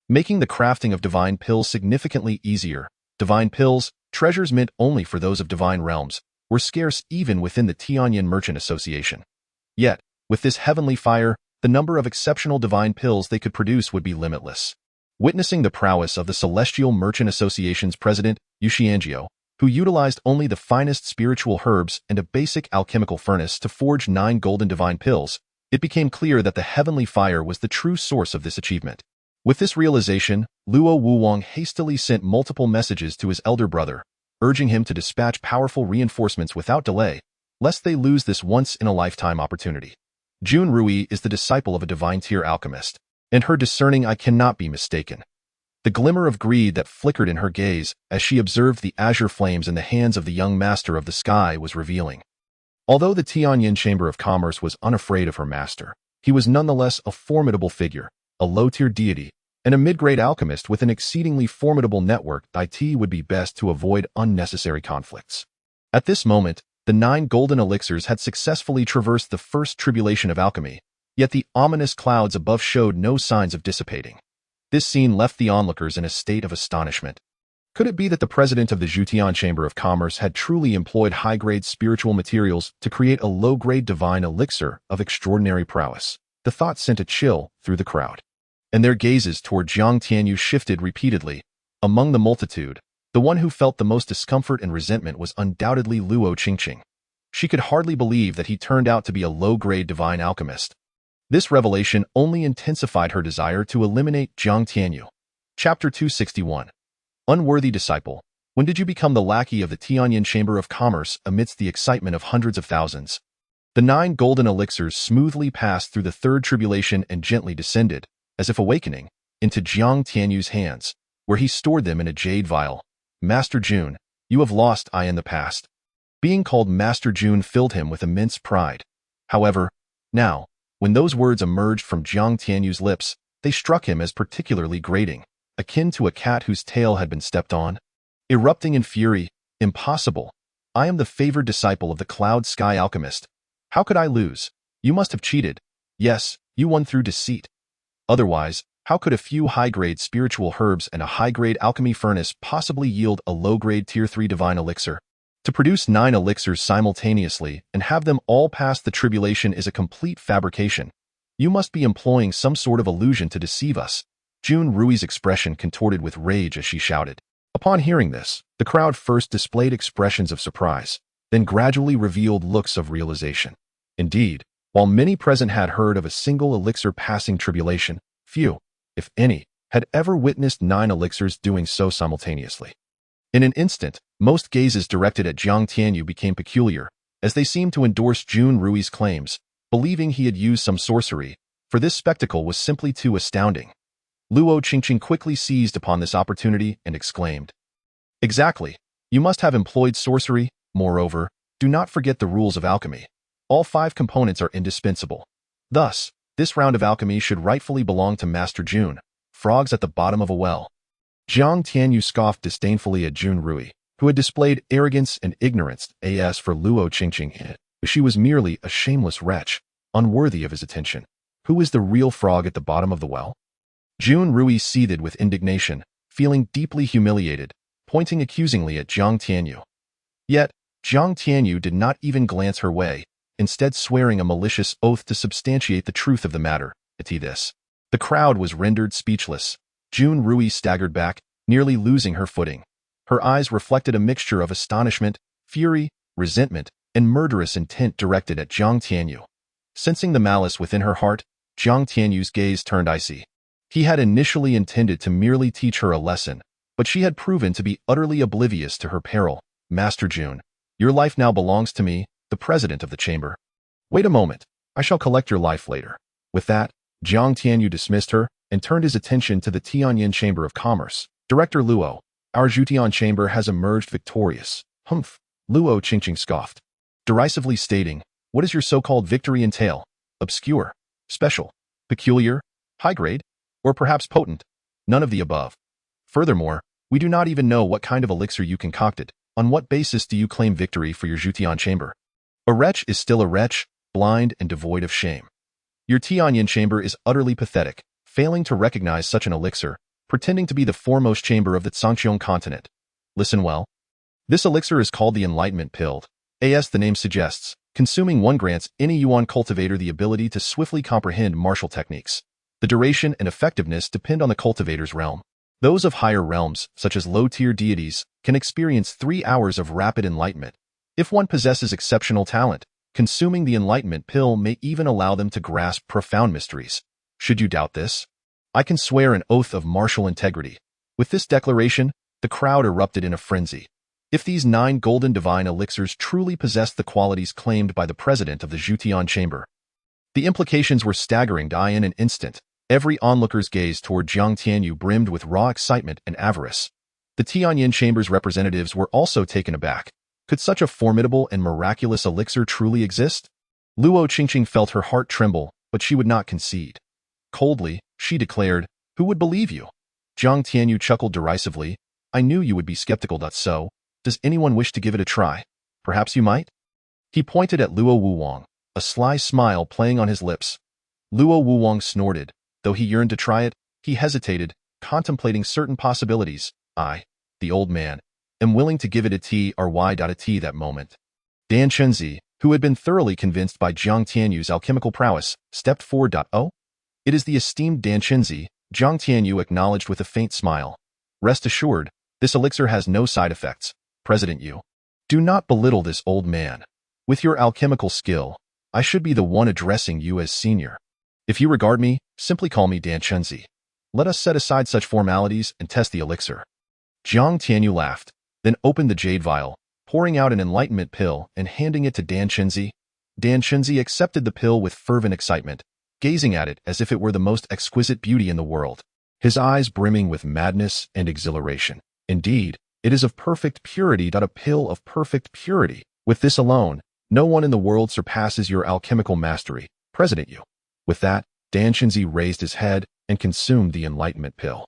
S1: making the crafting of divine pills significantly easier. Divine pills, treasures meant only for those of divine realms, were scarce even within the Tianyan Merchant Association. Yet, with this heavenly fire, the number of exceptional divine pills they could produce would be limitless. Witnessing the prowess of the Celestial Merchant Association's president, Yuxianjiu, who utilized only the finest spiritual herbs and a basic alchemical furnace to forge 9 golden divine pills, it became clear that the heavenly fire was the true source of this achievement. With this realization, Luo Wuwang hastily sent multiple messages to his elder brother, urging him to dispatch powerful reinforcements without delay, lest they lose this once-in-a-lifetime opportunity. Ruyi is the disciple of a divine-tier alchemist, and her discerning eye cannot be mistaken. The glimmer of greed that flickered in her gaze as she observed the azure flames in the hands of the young master of the sky was revealing. Although the Tianyan Chamber of Commerce was unafraid of her master, he was nonetheless a formidable figure, a low-tier deity, and a mid-grade alchemist with an exceedingly formidable network. It would be best to avoid unnecessary conflicts. At this moment, the 9 golden elixirs had successfully traversed the first tribulation of alchemy, yet the ominous clouds above showed no signs of dissipating. This scene left the onlookers in a state of astonishment. Could it be that the president of the Zhutian Chamber of Commerce had truly employed high-grade spiritual materials to create a low-grade divine elixir of extraordinary prowess? The thought sent a chill through the crowd, and their gazes toward Jiang Tianyu shifted repeatedly. Among the multitude, the one who felt the most discomfort and resentment was undoubtedly Luo Qingqing. She could hardly believe that he turned out to be a low-grade divine alchemist. This revelation only intensified her desire to eliminate Jiang Tianyu. Chapter 261. Unworthy disciple, when did you become the lackey of the Tianyan Chamber of Commerce amidst the excitement of hundreds of thousands? The 9 golden elixirs smoothly passed through the third tribulation and gently descended, as if awakening, into Jiang Tianyu's hands, where he stored them in a jade vial. Master Jun, you have lost in the past. Being called Master Jun filled him with immense pride. However, now, when those words emerged from Jiang Tianyu's lips, they struck him as particularly grating, akin to a cat whose tail had been stepped on. Erupting in fury, impossible. I am the favored disciple of the Cloud Sky Alchemist. How could I lose? You must have cheated. Yes, you won through deceit. Otherwise, How could a few high-grade spiritual herbs and a high-grade alchemy furnace possibly yield a low-grade Tier 3 divine elixir? To produce 9 elixirs simultaneously and have them all pass the tribulation is a complete fabrication. You must be employing some sort of illusion to deceive us. Ruyi's expression contorted with rage as she shouted. Upon hearing this, the crowd first displayed expressions of surprise, then gradually revealed looks of realization. Indeed, while many present had heard of a single elixir passing tribulation, few, if any, had ever witnessed 9 elixirs doing so simultaneously. In an instant, most gazes directed at Jiang Tianyu became peculiar, as they seemed to endorse Ruyi's claims, believing he had used some sorcery, for this spectacle was simply too astounding. Luo Qingqing quickly seized upon this opportunity and exclaimed, "Exactly. You must have employed sorcery. Moreover, do not forget the rules of alchemy. All 5 components are indispensable. Thus, this round of alchemy should rightfully belong to Master Jun, frogs at the bottom of a well." Jiang Tianyu scoffed disdainfully at Ruyi, who had displayed arrogance and ignorance as for Luo Qingqing. She was merely a shameless wretch, unworthy of his attention. Who is the real frog at the bottom of the well? Ruyi seethed with indignation, feeling deeply humiliated, pointing accusingly at Jiang Tianyu. Yet, Jiang Tianyu did not even glance her way, instead swearing a malicious oath to substantiate the truth of the matter. The crowd was rendered speechless. Ruyi staggered back, nearly losing her footing. Her eyes reflected a mixture of astonishment, fury, resentment, and murderous intent directed at Jiang Tianyu. Sensing the malice within her heart, Jiang Tianyu's gaze turned icy. He had initially intended to merely teach her a lesson, but she had proven to be utterly oblivious to her peril. "Master Jun, your life now belongs to me, the president of the chamber. Wait a moment, I shall collect your life later." With that, Jiang Tianyu dismissed her and turned his attention to the Tianyin Chamber of Commerce. "Director Luo, our Zhutian chamber has emerged victorious." "Humph," Luo Qingqing scoffed, derisively stating, "What does your so-called victory entail? Obscure, special, peculiar, high-grade, or perhaps potent? None of the above. Furthermore, we do not even know what kind of elixir you concocted. On what basis do you claim victory for your Zhutian chamber? A wretch is still a wretch, blind and devoid of shame. Your Tianyin chamber is utterly pathetic, failing to recognize such an elixir, pretending to be the foremost chamber of the Zhangqiong continent. Listen well. This elixir is called the Enlightenment Pill. As the name suggests, consuming one grants any Yuan cultivator the ability to swiftly comprehend martial techniques. The duration and effectiveness depend on the cultivator's realm. Those of higher realms, such as low-tier deities, can experience 3 hours of rapid enlightenment. If one possesses exceptional talent, consuming the Enlightenment Pill may even allow them to grasp profound mysteries. Should you doubt this, I can swear an oath of martial integrity. With this declaration, the crowd erupted in a frenzy. If these 9 golden divine elixirs truly possessed the qualities claimed by the president of the Zhutian chamber, the implications were staggering. In an instant, every onlooker's gaze toward Jiang Tianyu brimmed with raw excitement and avarice. The Tianyin chamber's representatives were also taken aback. Could such a formidable and miraculous elixir truly exist? Luo Qingqing felt her heart tremble, but she would not concede. Coldly, she declared, "Who would believe you?" Jiang Tianyu chuckled derisively. "I knew you would be skeptical. So, does anyone wish to give it a try? Perhaps you might?" He pointed at Luo Wuwang, a sly smile playing on his lips. Luo Wuwang snorted. Though he yearned to try it, he hesitated, contemplating certain possibilities. "I, the old man, am willing to give it a try that moment." Dan Chenzi, who had been thoroughly convinced by Jiang Tianyu's alchemical prowess, stepped forward. "Oh? It is the esteemed Dan Chenzi," Jiang Tianyu acknowledged with a faint smile. "Rest assured, this elixir has no side effects. President Yu, do not belittle this old man. With your alchemical skill, I should be the one addressing you as senior. If you regard me, simply call me Dan Chenzi. Let us set aside such formalities and test the elixir." Jiang Tianyu laughed, then opened the jade vial, pouring out an enlightenment pill and handing it to Dan Chenzi. Dan Chenzi accepted the pill with fervent excitement, gazing at it as if it were the most exquisite beauty in the world, his eyes brimming with madness and exhilaration. "Indeed, it is of perfect purity. A pill of perfect purity. With this alone, no one in the world surpasses your alchemical mastery, President Yu." With that, Dan Chenzi raised his head and consumed the enlightenment pill.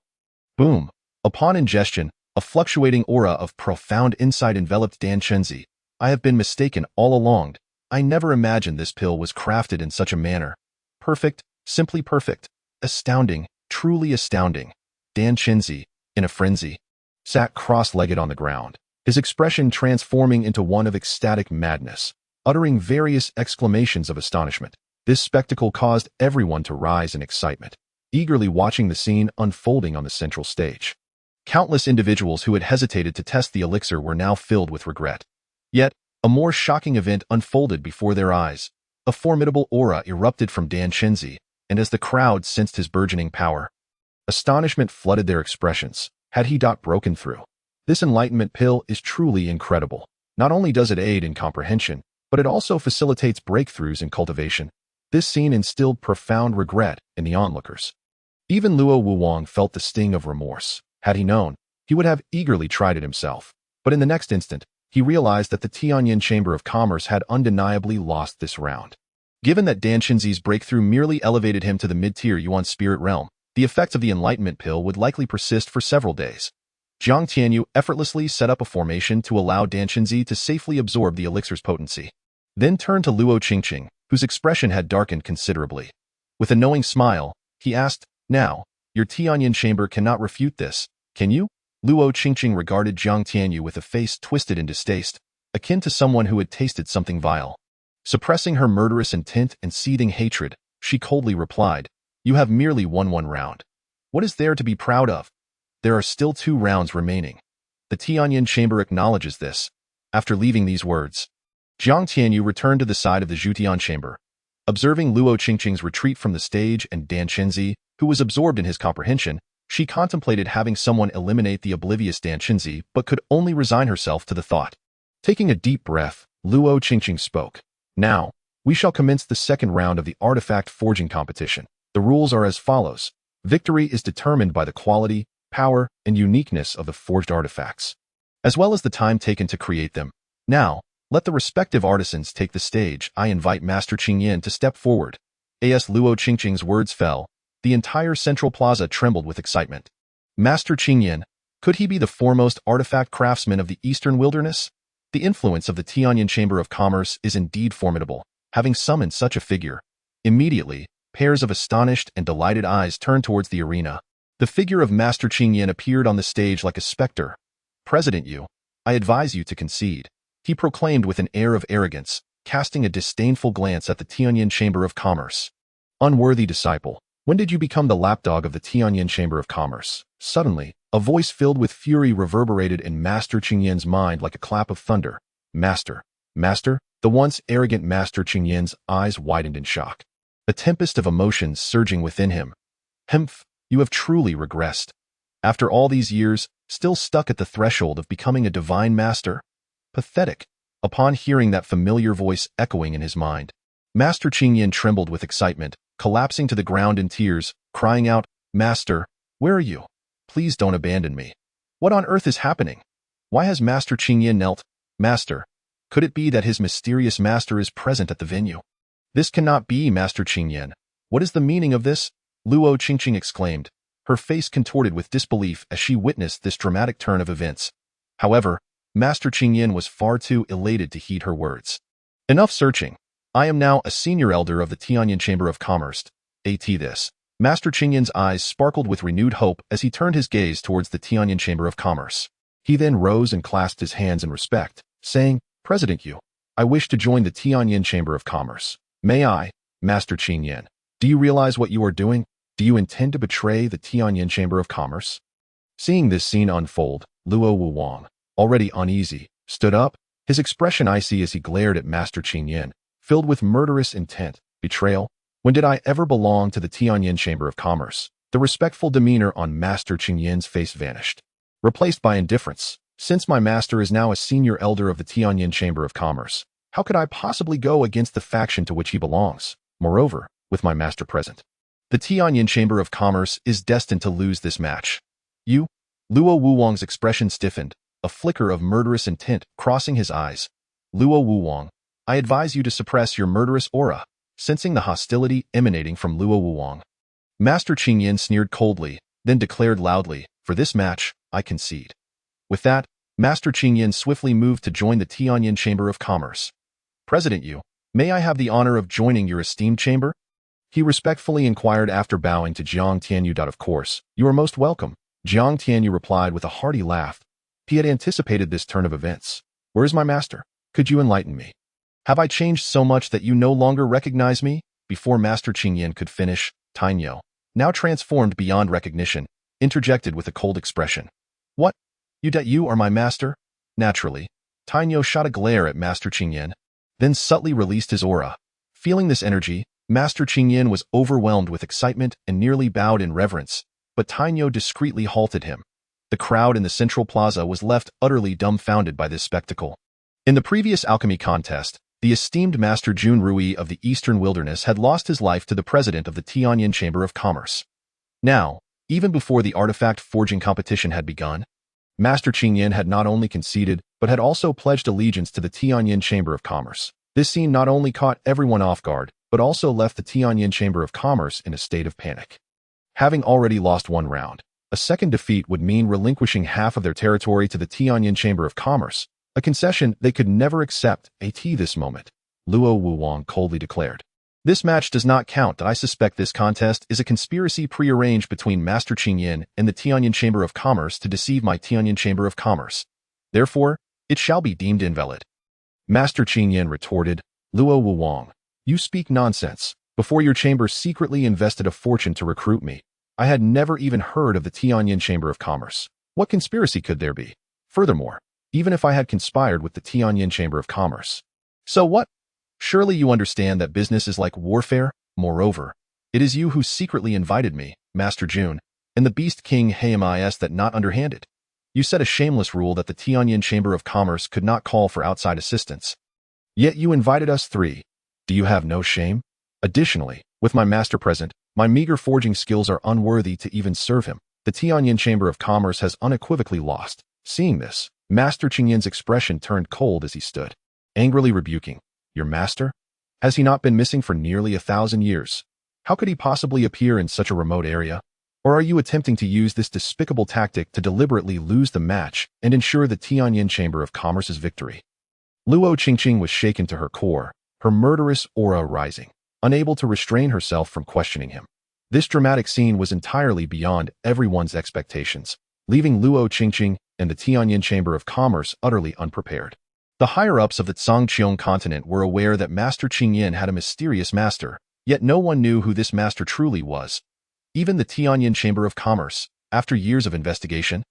S1: Boom! Upon ingestion, a fluctuating aura of profound insight enveloped Dan Chenzi. "I have been mistaken all along. I never imagined this pill was crafted in such a manner. Perfect, simply perfect, astounding, truly astounding. Dan Qinzi, in a frenzy, sat cross-legged on the ground, his expression transforming into one of ecstatic madness, uttering various exclamations of astonishment. This spectacle caused everyone to rise in excitement, eagerly watching the scene unfolding on the central stage. Countless individuals who had hesitated to test the elixir were now filled with regret. Yet, a more shocking event unfolded before their eyes. A formidable aura erupted from Dan Qinzi, and as the crowd sensed his burgeoning power, astonishment flooded their expressions. Had he not broken through? This enlightenment pill is truly incredible. Not only does it aid in comprehension, but it also facilitates breakthroughs in cultivation. This scene instilled profound regret in the onlookers. Even Luo Wuwang felt the sting of remorse. Had he known, he would have eagerly tried it himself. But in the next instant, he realized that the Tianyin Chamber of Commerce had undeniably lost this round. Given that Dan Qinzi's breakthrough merely elevated him to the mid-tier Yuan spirit realm, the effects of the enlightenment pill would likely persist for several days. Jiang Tianyu effortlessly set up a formation to allow Dan Qinzi to safely absorb the elixir's potency. Then turned to Luo Qingqing, whose expression had darkened considerably. With a knowing smile, he asked, "Now, your Tianyin chamber cannot refute this, can you?" Luo Qingqing regarded Jiang Tianyu with a face twisted in distaste, akin to someone who had tasted something vile. Suppressing her murderous intent and seething hatred, she coldly replied, "You have merely won one round. What is there to be proud of? There are still 2 rounds remaining. The Tianyin chamber acknowledges this." After leaving these words, Jiang Tianyu returned to the side of the Zhutian chamber. Observing Luo Qingqing's retreat from the stage and Dan Qinzi, who was absorbed in his comprehension, she contemplated having someone eliminate the oblivious Dan Qinzi, but could only resign herself to the thought. Taking a deep breath, Luo Qingqing spoke. "Now, we shall commence the second round of the artifact forging competition. The rules are as follows. Victory is determined by the quality, power, and uniqueness of the forged artifacts, as well as the time taken to create them. Now, let the respective artisans take the stage. I invite Master Qingyan to step forward." As Luo Qingqing's words fell, the entire central plaza trembled with excitement. Master Qingyan, could he be the foremost artifact craftsman of the eastern wilderness? The influence of the Tianyin Chamber of Commerce is indeed formidable, having summoned such a figure. Immediately, pairs of astonished and delighted eyes turned towards the arena. The figure of Master Qingyan appeared on the stage like a specter. "President Yu, I advise you to concede," he proclaimed with an air of arrogance, casting a disdainful glance at the Tianyin Chamber of Commerce. "Unworthy disciple, when did you become the lapdog of the Tianyin Chamber of Commerce?" Suddenly, a voice filled with fury reverberated in Master Qingyan's mind like a clap of thunder. "Master, Master?" The once arrogant Master Qingyan's eyes widened in shock, a tempest of emotions surging within him. "Humph, you have truly regressed. After all these years, still stuck at the threshold of becoming a divine master? Pathetic." Upon hearing that familiar voice echoing in his mind, Master Qingyan trembled with excitement, collapsing to the ground in tears, crying out, "Master, where are you? Please don't abandon me. What on earth is happening? Why has Master Qingyan knelt? Master, could it be that his mysterious master is present at the venue? This cannot be, Master Qingyan. What is the meaning of this?" Luo Qingqing exclaimed, her face contorted with disbelief as she witnessed this dramatic turn of events. However, Master Qingyan was far too elated to heed her words. "Enough searching. I am now a senior elder of the Tianyin Chamber of Commerce. This." Master Qingyan's eyes sparkled with renewed hope as he turned his gaze towards the Tianyin Chamber of Commerce. He then rose and clasped his hands in respect, saying, "President Yu, I wish to join the Tianyin Chamber of Commerce. May I, Master Qingyan? Do you realize what you are doing? Do you intend to betray the Tianyin Chamber of Commerce?" Seeing this scene unfold, Luo Wuwang, already uneasy, stood up, his expression icy as he glared at Master Qingyan, filled with murderous intent. "Betrayal? When did I ever belong to the Tianyin Chamber of Commerce?" The respectful demeanor on Master Qingyan's face vanished, replaced by indifference. "Since my master is now a senior elder of the Tianyin Chamber of Commerce, how could I possibly go against the faction to which he belongs? Moreover, with my master present, the Tianyin Chamber of Commerce is destined to lose this match." "You?" Luo Wuwang's expression stiffened, a flicker of murderous intent crossing his eyes. "Luo Wuwang, I advise you to suppress your murderous aura." Sensing the hostility emanating from Luo Wuwang, Master Qingyan sneered coldly, then declared loudly, "For this match, I concede." With that, Master Qingyan swiftly moved to join the Tianyin Chamber of Commerce. "President Yu, may I have the honor of joining your esteemed chamber?" He respectfully inquired after bowing to Jiang Tianyu. Of course, you are most welcome. Jiang Tianyu replied with a hearty laugh. He had anticipated this turn of events. Where is my master? Could you enlighten me? Have I changed so much that you no longer recognize me? Before Master Qingyan could finish, Tainyo, now transformed beyond recognition, interjected with a cold expression. What? You are my master? Naturally, Tainyo shot a glare at Master Qingyan, then subtly released his aura. Feeling this energy, Master Qingyan was overwhelmed with excitement and nearly bowed in reverence, but Tainyo discreetly halted him. The crowd in the central plaza was left utterly dumbfounded by this spectacle. In the previous alchemy contest, the esteemed Master Jun Ruyi of the Eastern Wilderness had lost his life to the president of the Tianyin Chamber of Commerce. Now, even before the artifact forging competition had begun, Master Qingyan had not only conceded, but had also pledged allegiance to the Tianyin Chamber of Commerce. This scene not only caught everyone off guard, but also left the Tianyin Chamber of Commerce in a state of panic. Having already lost one round, a second defeat would mean relinquishing half of their territory to the Tianyin Chamber of Commerce, a concession they could never accept at this moment, Luo Wuwang coldly declared. This match does not count. I suspect this contest is a conspiracy prearranged between Master Qingyan and the Tianyin Chamber of Commerce to deceive my Tianyin Chamber of Commerce. Therefore, it shall be deemed invalid. Master Qingyan retorted, Luo Wuwang, you speak nonsense. Before your chamber secretly invested a fortune to recruit me, I had never even heard of the Tianyin Chamber of Commerce. What conspiracy could there be? Furthermore, even if I had conspired with the Tianyin Chamber of Commerce. So what? Surely you understand that business is like warfare? Moreover, it is you who secretly invited me, Master Jun, and the Beast King Heimis that not underhanded. You set a shameless rule that the Tianyin Chamber of Commerce could not call for outside assistance. Yet you invited us three. Do you have no shame? Additionally, with my master present, my meager forging skills are unworthy to even serve him. The Tianyin Chamber of Commerce has unequivocally lost. Seeing this, Master Qingyan's expression turned cold as he stood, angrily rebuking. Your master? Has he not been missing for nearly 1,000 years? How could he possibly appear in such a remote area? Or are you attempting to use this despicable tactic to deliberately lose the match and ensure the Tianyin Chamber of Commerce's victory? Luo Qingqing was shaken to her core, her murderous aura rising, unable to restrain herself from questioning him. This dramatic scene was entirely beyond everyone's expectations, leaving Luo Qingqing and the Tianyin Chamber of Commerce utterly unprepared. The higher-ups of the Zhangqiong continent were aware that Master Qingyan had a mysterious master, yet no one knew who this master truly was. Even the Tianyin Chamber of Commerce, after years of investigation,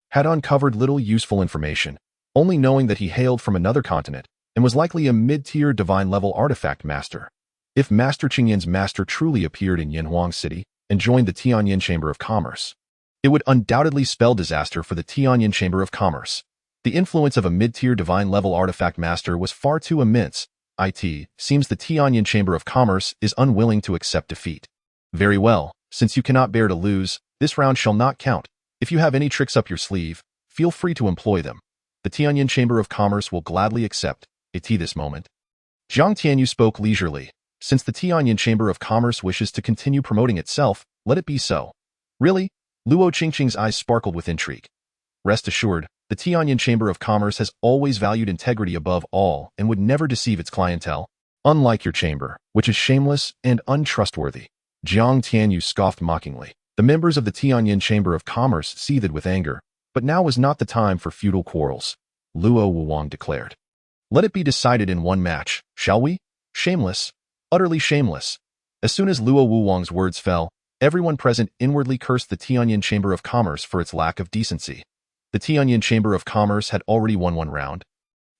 S1: had uncovered little useful information, only knowing that he hailed from another continent and was likely a mid-tier divine-level artifact master. If Master Qingyan's master truly appeared in Yanhuang City and joined the Tianyin Chamber of Commerce, it would undoubtedly spell disaster for the Tianyin Chamber of Commerce. The influence of a mid-tier divine-level artifact master was far too immense. It seems the Tianyin Chamber of Commerce is unwilling to accept defeat. Very well, since you cannot bear to lose, this round shall not count. If you have any tricks up your sleeve, feel free to employ them. The Tianyin Chamber of Commerce will gladly accept this moment. Jiang Tianyu spoke leisurely. Since the Tianyin Chamber of Commerce wishes to continue promoting itself, let it be so. Really? Luo Qingqing's eyes sparkled with intrigue. Rest assured, the Tianyin Chamber of Commerce has always valued integrity above all and would never deceive its clientele, unlike your chamber, which is shameless and untrustworthy. Jiang Tianyu scoffed mockingly. The members of the Tianyin Chamber of Commerce seethed with anger, but now was not the time for feudal quarrels. Luo Wuwang declared. Let it be decided in one match, shall we? Shameless. Utterly shameless. As soon as Luo Wuwang's words fell, everyone present inwardly cursed the Tianyin Chamber of Commerce for its lack of decency. The Tianyin Chamber of Commerce had already won one round,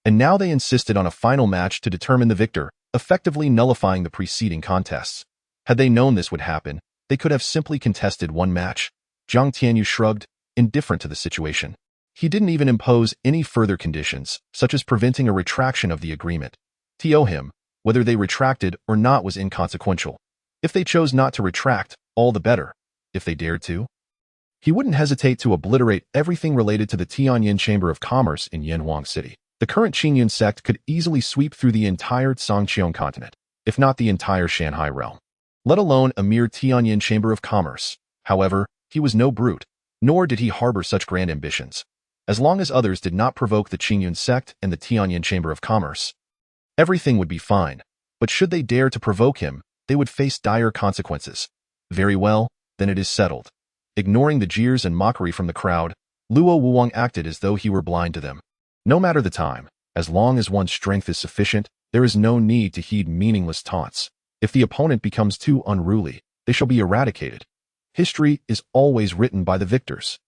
S1: and now they insisted on a final match to determine the victor, effectively nullifying the preceding contests. Had they known this would happen, they could have simply contested one match. Jiang Tianyu shrugged, indifferent to the situation. He didn't even impose any further conditions, such as preventing a retraction of the agreement. To him, whether they retracted or not was inconsequential. If they chose not to retract, all the better. If they dared to, he wouldn't hesitate to obliterate everything related to the Tianyin Chamber of Commerce in Yanhuang City. The current Qingyun Sect could easily sweep through the entire Zhangqiong continent, if not the entire Shanhai realm, let alone a mere Tianyin Chamber of Commerce. However, he was no brute, nor did he harbor such grand ambitions. As long as others did not provoke the Qingyun Sect and the Tianyin Chamber of Commerce, everything would be fine. But should they dare to provoke him, they would face dire consequences. Very well, then it is settled. Ignoring the jeers and mockery from the crowd, Luo Wuwang acted as though he were blind to them. No matter the time, as long as one's strength is sufficient, there is no need to heed meaningless taunts. If the opponent becomes too unruly, they shall be eradicated. History is always written by the victors.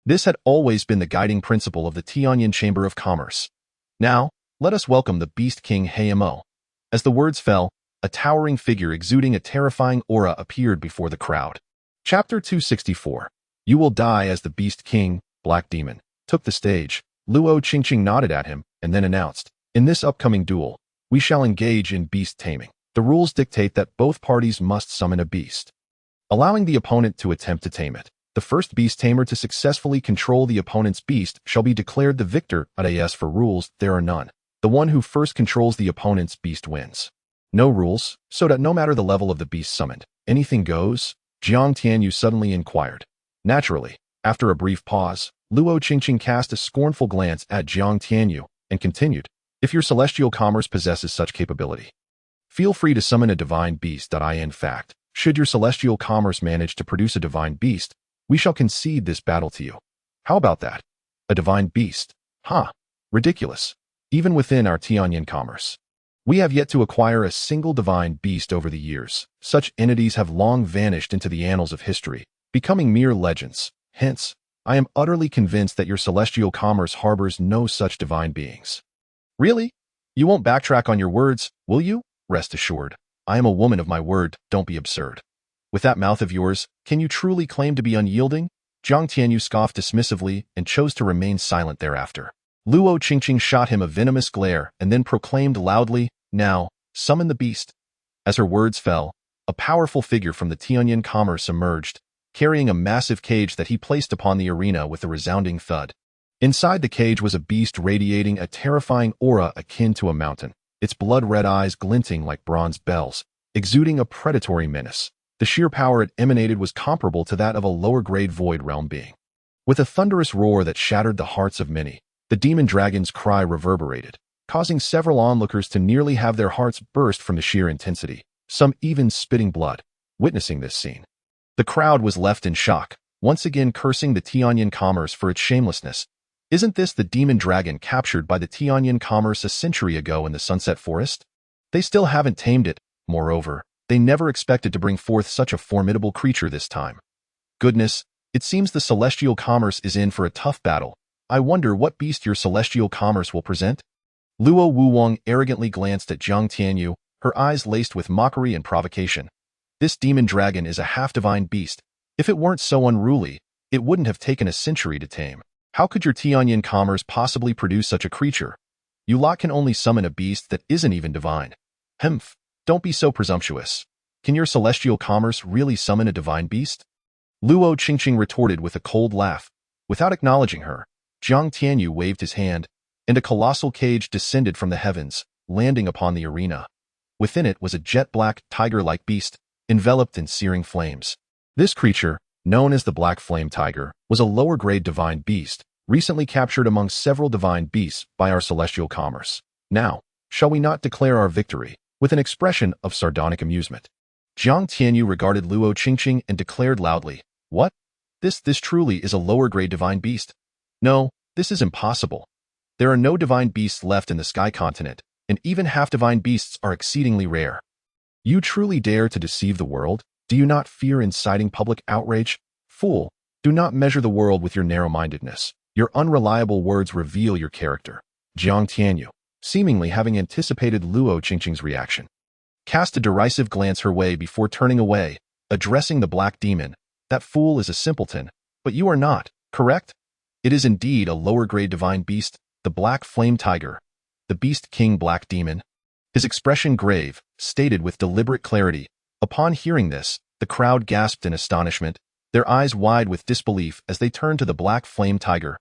S1: This had always been the guiding principle of the Tianyan Chamber of Commerce. Now, let us welcome the Beast King Heimo. As the words fell, a towering figure exuding a terrifying aura appeared before the crowd. Chapter 264. You will die as the Beast King, Black Demon, took the stage. Luo Qingqing nodded at him and then announced, in this upcoming duel, we shall engage in beast taming. The rules dictate that both parties must summon a beast, allowing the opponent to attempt to tame it. The first beast tamer to successfully control the opponent's beast shall be declared the victor. As for rules, there are none. The one who first controls the opponent's beast wins. No rules, so that no matter the level of the beast summoned, anything goes? Jiang Tianyu suddenly inquired. Naturally, after a brief pause, Luo Qingqing cast a scornful glance at Jiang Tianyu and continued, if your celestial commerce possesses such capability, feel free to summon a divine beast. In fact, should your celestial commerce manage to produce a divine beast, we shall concede this battle to you. How about that? A divine beast? Ridiculous. Even within our Tianyan commerce, we have yet to acquire a single divine beast over the years. Such entities have long vanished into the annals of history, becoming mere legends. Hence, I am utterly convinced that your celestial commerce harbors no such divine beings. Really? You won't backtrack on your words, will you? Rest assured, I am a woman of my word, don't be absurd. With that mouth of yours, can you truly claim to be unyielding? Jiang Tianyu scoffed dismissively and chose to remain silent thereafter. Luo Qingqing shot him a venomous glare and then proclaimed loudly, now, summon the beast. As her words fell, a powerful figure from the Tianyan commerce emerged, carrying a massive cage that he placed upon the arena with a resounding thud. Inside the cage was a beast radiating a terrifying aura akin to a mountain, its blood-red eyes glinting like bronze bells, exuding a predatory menace. The sheer power it emanated was comparable to that of a lower-grade void realm being. With a thunderous roar that shattered the hearts of many, the demon dragon's cry reverberated, causing several onlookers to nearly have their hearts burst from the sheer intensity, some even spitting blood. Witnessing this scene, the crowd was left in shock, once again cursing the Tianyan commerce for its shamelessness. Isn't this the demon dragon captured by the Tianyan commerce a century ago in the Sunset Forest? They still haven't tamed it. Moreover, they never expected to bring forth such a formidable creature this time. Goodness, it seems the celestial commerce is in for a tough battle. I wonder what beast your celestial commerce will present? Luo Wuwang arrogantly glanced at Jiang Tianyu, her eyes laced with mockery and provocation. This demon dragon is a half-divine beast. If it weren't so unruly, it wouldn't have taken a century to tame. How could your Tianyan commerce possibly produce such a creature? You lot can only summon a beast that isn't even divine. Humph, don't be so presumptuous. Can your celestial commerce really summon a divine beast? Luo Qingqing retorted with a cold laugh. Without acknowledging her, Jiang Tianyu waved his hand, and a colossal cage descended from the heavens, landing upon the arena. Within it was a jet-black, tiger-like beast, enveloped in searing flames. This creature, known as the Black Flame Tiger, was a lower-grade divine beast, recently captured among several divine beasts by our celestial commerce. Now, shall we not declare our victory? With an expression of sardonic amusement, Jiang Tianyu regarded Luo Qingqing and declared loudly, what? This truly is a lower-grade divine beast? No, this is impossible. There are no divine beasts left in the Sky Continent, and even half-divine beasts are exceedingly rare. You truly dare to deceive the world? Do you not fear inciting public outrage? Fool, do not measure the world with your narrow-mindedness. Your unreliable words reveal your character. Jiang Tianyu, seemingly having anticipated Luo Qingqing's reaction, cast a derisive glance her way before turning away, addressing the black demon. That fool is a simpleton, but you are not, correct? It is indeed a lower-grade divine beast, the Black Flame Tiger, the Beast King Black Demon. His expression grave, stated with deliberate clarity. Upon hearing this, the crowd gasped in astonishment, their eyes wide with disbelief as they turned to the Black Flame Tiger.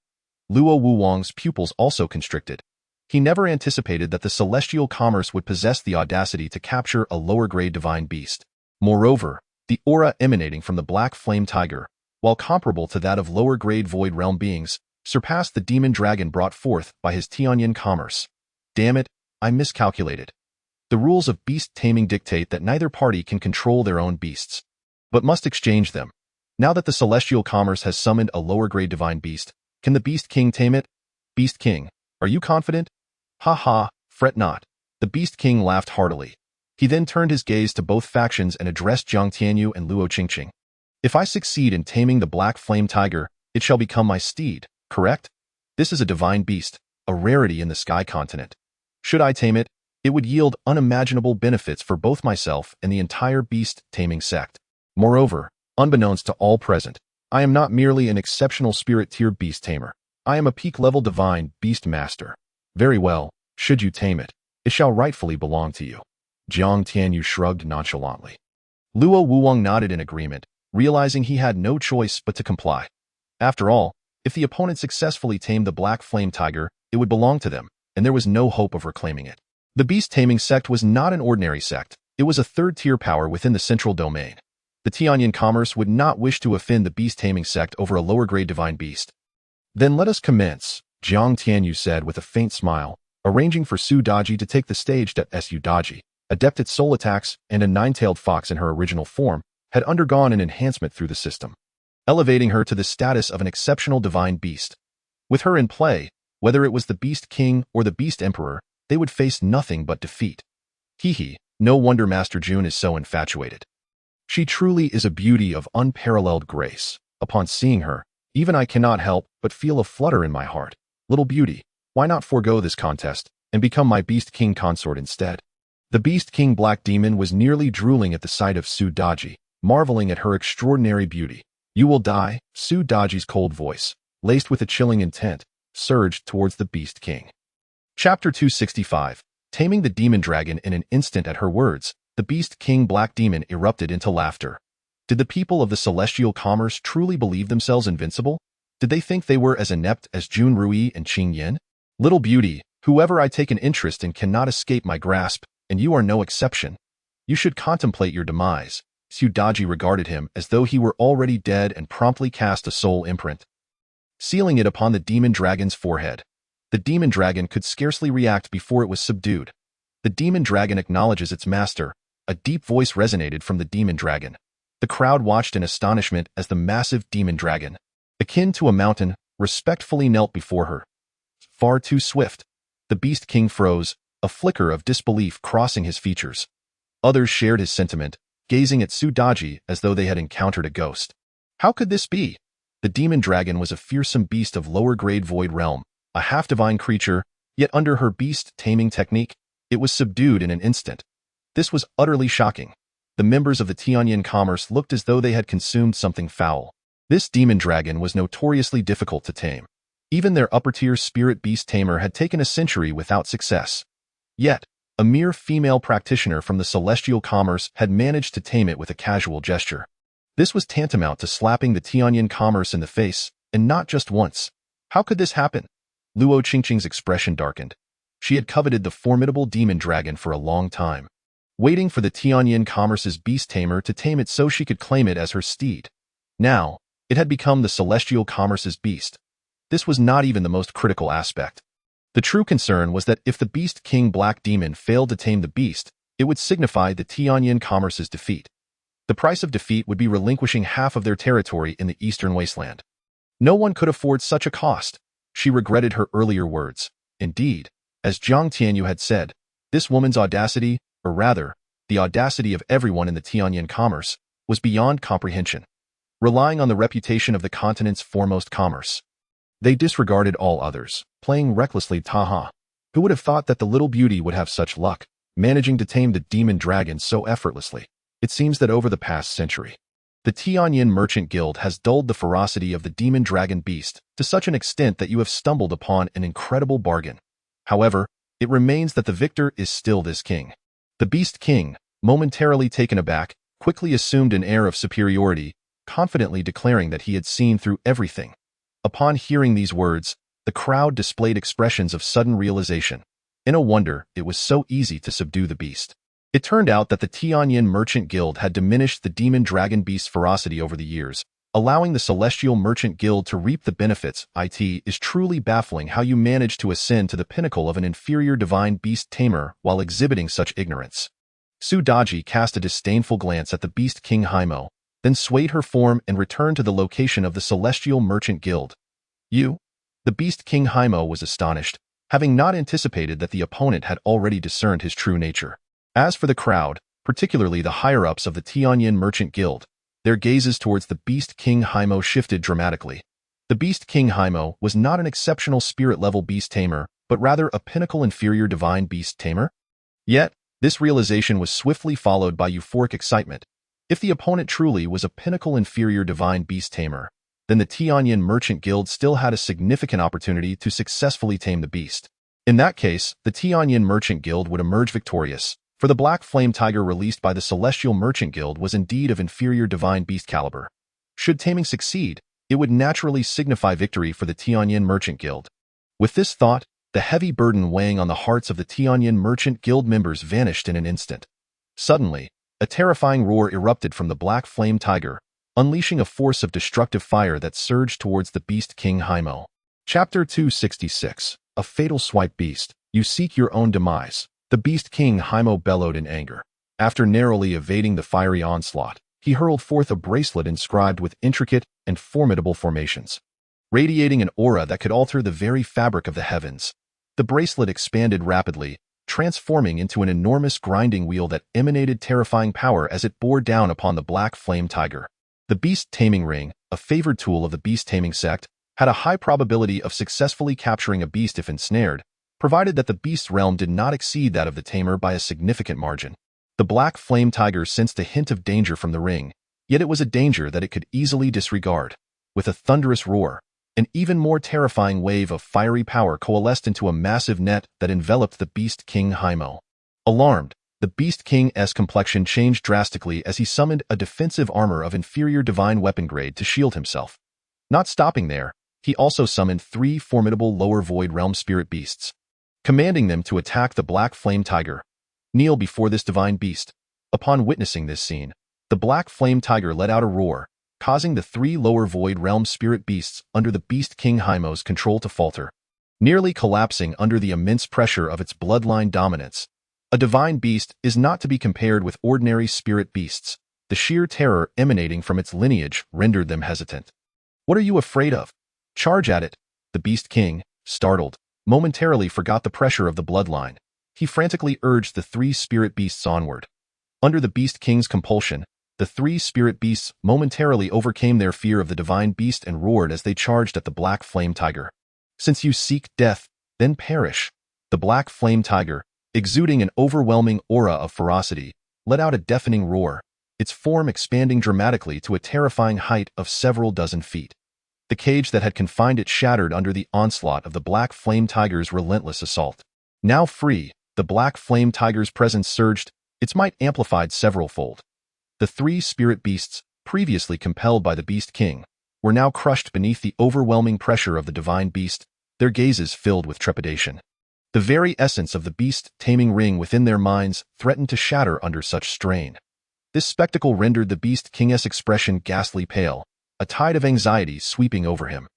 S1: Luo Wuwang's pupils also constricted. He never anticipated that the celestial commerce would possess the audacity to capture a lower-grade divine beast. Moreover, the aura emanating from the Black Flame Tiger, while comparable to that of lower-grade void realm beings, surpassed the demon dragon brought forth by his Tianyan commerce. Damn it, I miscalculated. The rules of beast taming dictate that neither party can control their own beasts, but must exchange them. Now that the celestial commerce has summoned a lower-grade divine beast, can the Beast King tame it? Beast King, are you confident? Ha ha, fret not. The Beast King laughed heartily. He then turned his gaze to both factions and addressed Jiang Tianyu and Luo Qingqing. If I succeed in taming the black flame tiger, it shall become my steed, correct? This is a divine beast, a rarity in the sky continent. Should I tame it, it would yield unimaginable benefits for both myself and the entire beast taming sect. Moreover, unbeknownst to all present, I am not merely an exceptional spirit-tier beast tamer. I am a peak-level divine beast master. Very well, should you tame it, it shall rightfully belong to you. Jiang Tianyu shrugged nonchalantly. Luo Wuwang nodded in agreement, realizing he had no choice but to comply. After all, if the opponent successfully tamed the black flame tiger, it would belong to them, and there was no hope of reclaiming it. The beast-taming sect was not an ordinary sect. It was a third-tier power within the central domain. The Tianyan commerce would not wish to offend the beast-taming sect over a lower-grade divine beast. Then let us commence, Jiang Tianyu said with a faint smile, arranging for Su Daji to take the stage. Su Daji, adept at soul attacks and a nine-tailed fox in her original form, had undergone an enhancement through the system, elevating her to the status of an exceptional divine beast. With her in play, whether it was the Beast King or the Beast Emperor, they would face nothing but defeat. Hee, no wonder Master Jun is so infatuated. She truly is a beauty of unparalleled grace. Upon seeing her, even I cannot help but feel a flutter in my heart. Little beauty, why not forego this contest and become my Beast King consort instead? The Beast King Black Demon was nearly drooling at the sight of Su Daji, marveling at her extraordinary beauty. You will die, Su Daji's cold voice, laced with a chilling intent, surged towards the Beast King. Chapter 265. Taming the Demon Dragon. In an instant at her words, the Beast King Black Demon erupted into laughter. Did the people of the celestial commerce truly believe themselves invincible? Did they think they were as inept as Jun Ruyi and Qingyan? Little beauty, whoever I take an interest in cannot escape my grasp, and you are no exception. You should contemplate your demise. Su Daji regarded him as though he were already dead and promptly cast a soul imprint, sealing it upon the demon dragon's forehead. The demon dragon could scarcely react before it was subdued. The demon dragon acknowledges its master. A deep voice resonated from the demon dragon. The crowd watched in astonishment as the massive demon dragon, akin to a mountain, respectfully knelt before her. Far too swift. The Beast King froze, a flicker of disbelief crossing his features. Others shared his sentiment, gazing at Su Daji as though they had encountered a ghost. How could this be? The demon dragon was a fearsome beast of lower-grade void realm, a half-divine creature, yet under her beast-taming technique, it was subdued in an instant. This was utterly shocking. The members of the Tianyan commerce looked as though they had consumed something foul. This demon dragon was notoriously difficult to tame. Even their upper-tier spirit beast tamer had taken a century without success. Yet, a mere female practitioner from the celestial commerce had managed to tame it with a casual gesture. This was tantamount to slapping the Tianyan commerce in the face, and not just once. How could this happen? Luo Qingqing's expression darkened. She had coveted the formidable demon dragon for a long time, waiting for the Tianyan commerce's beast tamer to tame it so she could claim it as her steed. Now, it had become the celestial commerce's beast. This was not even the most critical aspect. The true concern was that if the Beast King Black Demon failed to tame the beast, it would signify the Tianyan commerce's defeat. The price of defeat would be relinquishing half of their territory in the eastern wasteland. No one could afford such a cost. She regretted her earlier words. Indeed, as Jiang Tianyu had said, this woman's audacity, or rather, the audacity of everyone in the Tianyan commerce, was beyond comprehension. Relying on the reputation of the continent's foremost commerce, they disregarded all others, playing recklessly. Taha. Who would have thought that the little beauty would have such luck, managing to tame the demon dragon so effortlessly? It seems that over the past century, the Tianyan Merchant Guild has dulled the ferocity of the demon dragon beast to such an extent that you have stumbled upon an incredible bargain. However, it remains that the victor is still this king. The Beast King, momentarily taken aback, quickly assumed an air of superiority, confidently declaring that he had seen through everything. Upon hearing these words, the crowd displayed expressions of sudden realization. In a wonder, it was so easy to subdue the beast. It turned out that the Tianyan Merchant Guild had diminished the demon dragon beast's ferocity over the years, allowing the Celestial Merchant Guild to reap the benefits. It is truly baffling how you manage to ascend to the pinnacle of an inferior divine beast tamer while exhibiting such ignorance. Su Daji cast a disdainful glance at the Beast King Haimo, then swayed her form and returned to the location of the Celestial Merchant Guild. You? The Beast King Haimo was astonished, having not anticipated that the opponent had already discerned his true nature. As for the crowd, particularly the higher-ups of the Tianyin Merchant Guild, their gazes towards the Beast King Haimo shifted dramatically. The Beast King Haimo was not an exceptional spirit-level beast tamer, but rather a pinnacle inferior divine beast tamer. Yet, this realization was swiftly followed by euphoric excitement. If the opponent truly was a pinnacle inferior divine beast tamer, then the Tianyin Merchant Guild still had a significant opportunity to successfully tame the beast. In that case, the Tianyin Merchant Guild would emerge victorious, for the Black Flame Tiger released by the Celestial Merchant Guild was indeed of inferior divine beast caliber. Should taming succeed, it would naturally signify victory for the Tianyin Merchant Guild. With this thought, the heavy burden weighing on the hearts of the Tianyin Merchant Guild members vanished in an instant. Suddenly, a terrifying roar erupted from the Black Flame Tiger, unleashing a force of destructive fire that surged towards the Beast King Haimo. Chapter 266. A Fatal Swipe Beast. You seek your own demise. The Beast King Haimo bellowed in anger. After narrowly evading the fiery onslaught, he hurled forth a bracelet inscribed with intricate and formidable formations. Radiating an aura that could alter the very fabric of the heavens, the bracelet expanded rapidly, transforming into an enormous grinding wheel that emanated terrifying power as it bore down upon the Black Flame Tiger. The Beast Taming Ring, a favored tool of the Beast Taming Sect, had a high probability of successfully capturing a beast if ensnared, provided that the beast's realm did not exceed that of the tamer by a significant margin. The Black Flame Tiger sensed a hint of danger from the ring, yet it was a danger that it could easily disregard. With a thunderous roar, an even more terrifying wave of fiery power coalesced into a massive net that enveloped the Beast King Haimo. Alarmed, the Beast King's complexion changed drastically as he summoned a defensive armor of inferior divine weapon grade to shield himself. Not stopping there, he also summoned 3 formidable lower void realm spirit beasts, commanding them to attack the Black Flame Tiger. Kneel before this divine beast. Upon witnessing this scene, the Black Flame Tiger let out a roar, causing the 3 lower void realm spirit beasts under the Beast King Haimo's control to falter, nearly collapsing under the immense pressure of its bloodline dominance. A divine beast is not to be compared with ordinary spirit beasts. The sheer terror emanating from its lineage rendered them hesitant. What are you afraid of? Charge at it. The Beast King, startled, momentarily forgot the pressure of the bloodline. He frantically urged the 3 spirit beasts onward. Under the Beast King's compulsion, the 3 spirit beasts momentarily overcame their fear of the divine beast and roared as they charged at the Black Flame Tiger. Since you seek death, then perish. The Black Flame Tiger, exuding an overwhelming aura of ferocity, let out a deafening roar, its form expanding dramatically to a terrifying height of several dozen feet. The cage that had confined it shattered under the onslaught of the Black Flame Tiger's relentless assault. Now free, the Black Flame Tiger's presence surged, its might amplified several-fold. The 3 spirit beasts, previously compelled by the Beast King, were now crushed beneath the overwhelming pressure of the divine beast, their gazes filled with trepidation. The very essence of the beast taming ring within their minds threatened to shatter under such strain. This spectacle rendered the Beast King's expression ghastly pale, a tide of anxiety sweeping over him.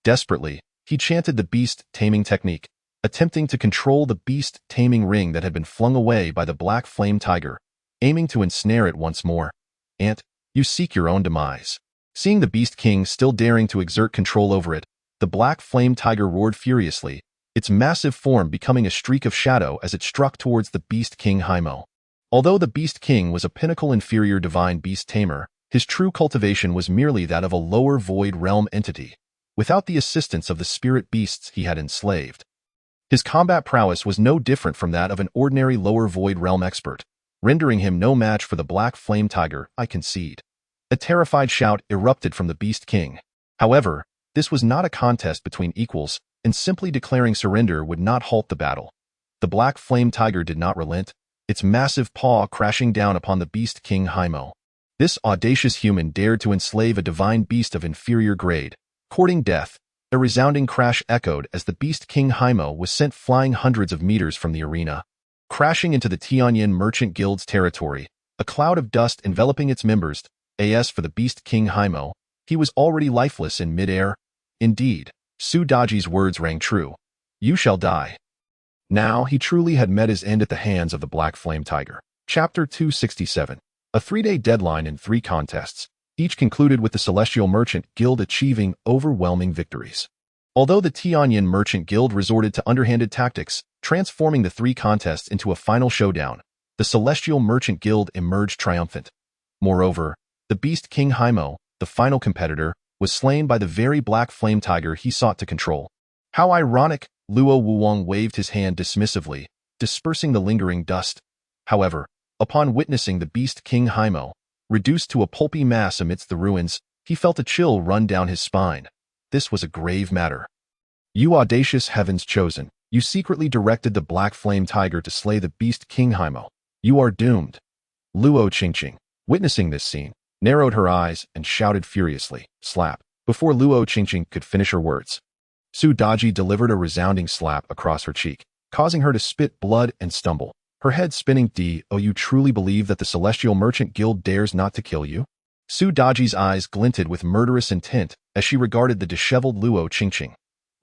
S1: Desperately, he chanted the beast taming technique, attempting to control the beast taming ring that had been flung away by the Black Flame Tiger, aiming to ensnare it once more. "Ant, you seek your own demise." Seeing the Beast King still daring to exert control over it, the Black Flame Tiger roared furiously, its massive form becoming a streak of shadow as it struck towards the Beast King Haimo. Although the Beast King was a pinnacle inferior divine beast tamer, his true cultivation was merely that of a lower void realm entity, without the assistance of the spirit beasts he had enslaved. His combat prowess was no different from that of an ordinary lower void realm expert, rendering him no match for the Black Flame Tiger, I concede. A terrified shout erupted from the Beast King. However, this was not a contest between equals, and simply declaring surrender would not halt the battle. The Black Flame Tiger did not relent, its massive paw crashing down upon the Beast King Haimo. This audacious human dared to enslave a divine beast of inferior grade, courting death. A resounding crash echoed as the Beast King Haimo was sent flying hundreds of meters from the arena. Crashing into the Tianyin Merchant Guild's territory, a cloud of dust enveloping its members. As for the Beast King Haimo, He was already lifeless in midair. Indeed, Su Daji's words rang true. You shall die. Now he truly had met his end at the hands of the Black Flame Tiger. Chapter 267. A 3-day deadline in 3 contests, each concluded with the Celestial Merchant Guild achieving overwhelming victories. Although the Tianyin Merchant Guild resorted to underhanded tactics, transforming the 3 contests into a final showdown, the Celestial Merchant Guild emerged triumphant. Moreover, the Beast King Haimo, the final competitor, was slain by the very Black Flame Tiger he sought to control. How ironic! Luo Wuwang waved his hand dismissively, dispersing the lingering dust. However, upon witnessing the Beast King Haimo, reduced to a pulpy mass amidst the ruins, he felt a chill run down his spine. This was a grave matter. You audacious heavens chosen, you secretly directed the Black Flame Tiger to slay the Beast King Haimo. You are doomed. Luo Qingqing, witnessing this scene, narrowed her eyes and shouted furiously, slap, before Luo Qingqing could finish her words. Su Daji delivered a resounding slap across her cheek, causing her to spit blood and stumble, her head spinning. Oh, you truly believe that the Celestial Merchant Guild dares not to kill you? Su Daji's eyes glinted with murderous intent as she regarded the disheveled Luo Qingqing.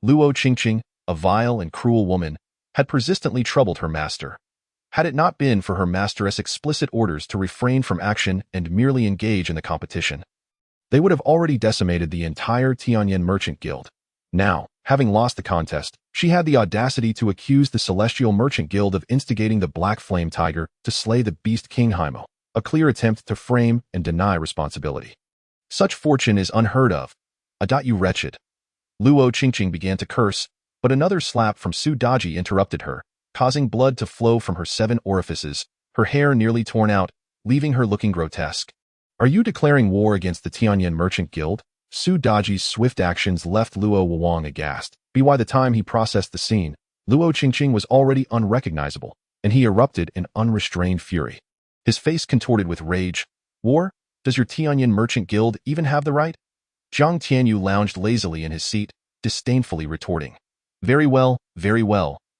S1: Luo Qingqing, a vile and cruel woman, had persistently troubled her master. Had it not been for her master's explicit orders to refrain from action and merely engage in the competition, they would have already decimated the entire Tianyin Merchant Guild. Now, having lost the contest, she had the audacity to accuse the Celestial Merchant Guild of instigating the Black Flame Tiger to slay the Beast King Haimo, a clear attempt to frame and deny responsibility. Such fortune is unheard of. You wretched. Luo Qingqing began to curse, but another slap from Su Daji interrupted her, causing blood to flow from her 7 orifices, her hair nearly torn out, leaving her looking grotesque. Are you declaring war against the Tianyin Merchant Guild? Su Daji's swift actions left Luo Wuwang aghast. By the time he processed the scene, Luo Qingqing was already unrecognizable, and he erupted in unrestrained fury. His face contorted with rage. War? Does your Tianyin Merchant Guild even have the right? Zhang Tianyu lounged lazily in his seat, disdainfully retorting. Very well,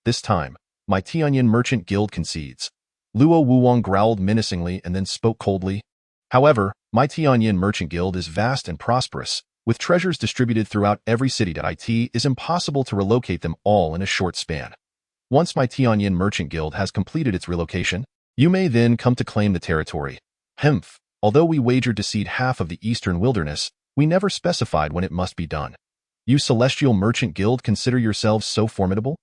S1: this time, my Tianyin Merchant Guild concedes. Luo Wuwang growled menacingly and then spoke coldly. However, my Tianyin Merchant Guild is vast and prosperous, with treasures distributed throughout every city. It is impossible to relocate them all in a short span. Once my Tianyin Merchant Guild has completed its relocation, you may then come to claim the territory. Humph, although we wagered to cede half of the eastern wilderness, we never specified when it must be done. You Celestial Merchant Guild consider yourselves so formidable?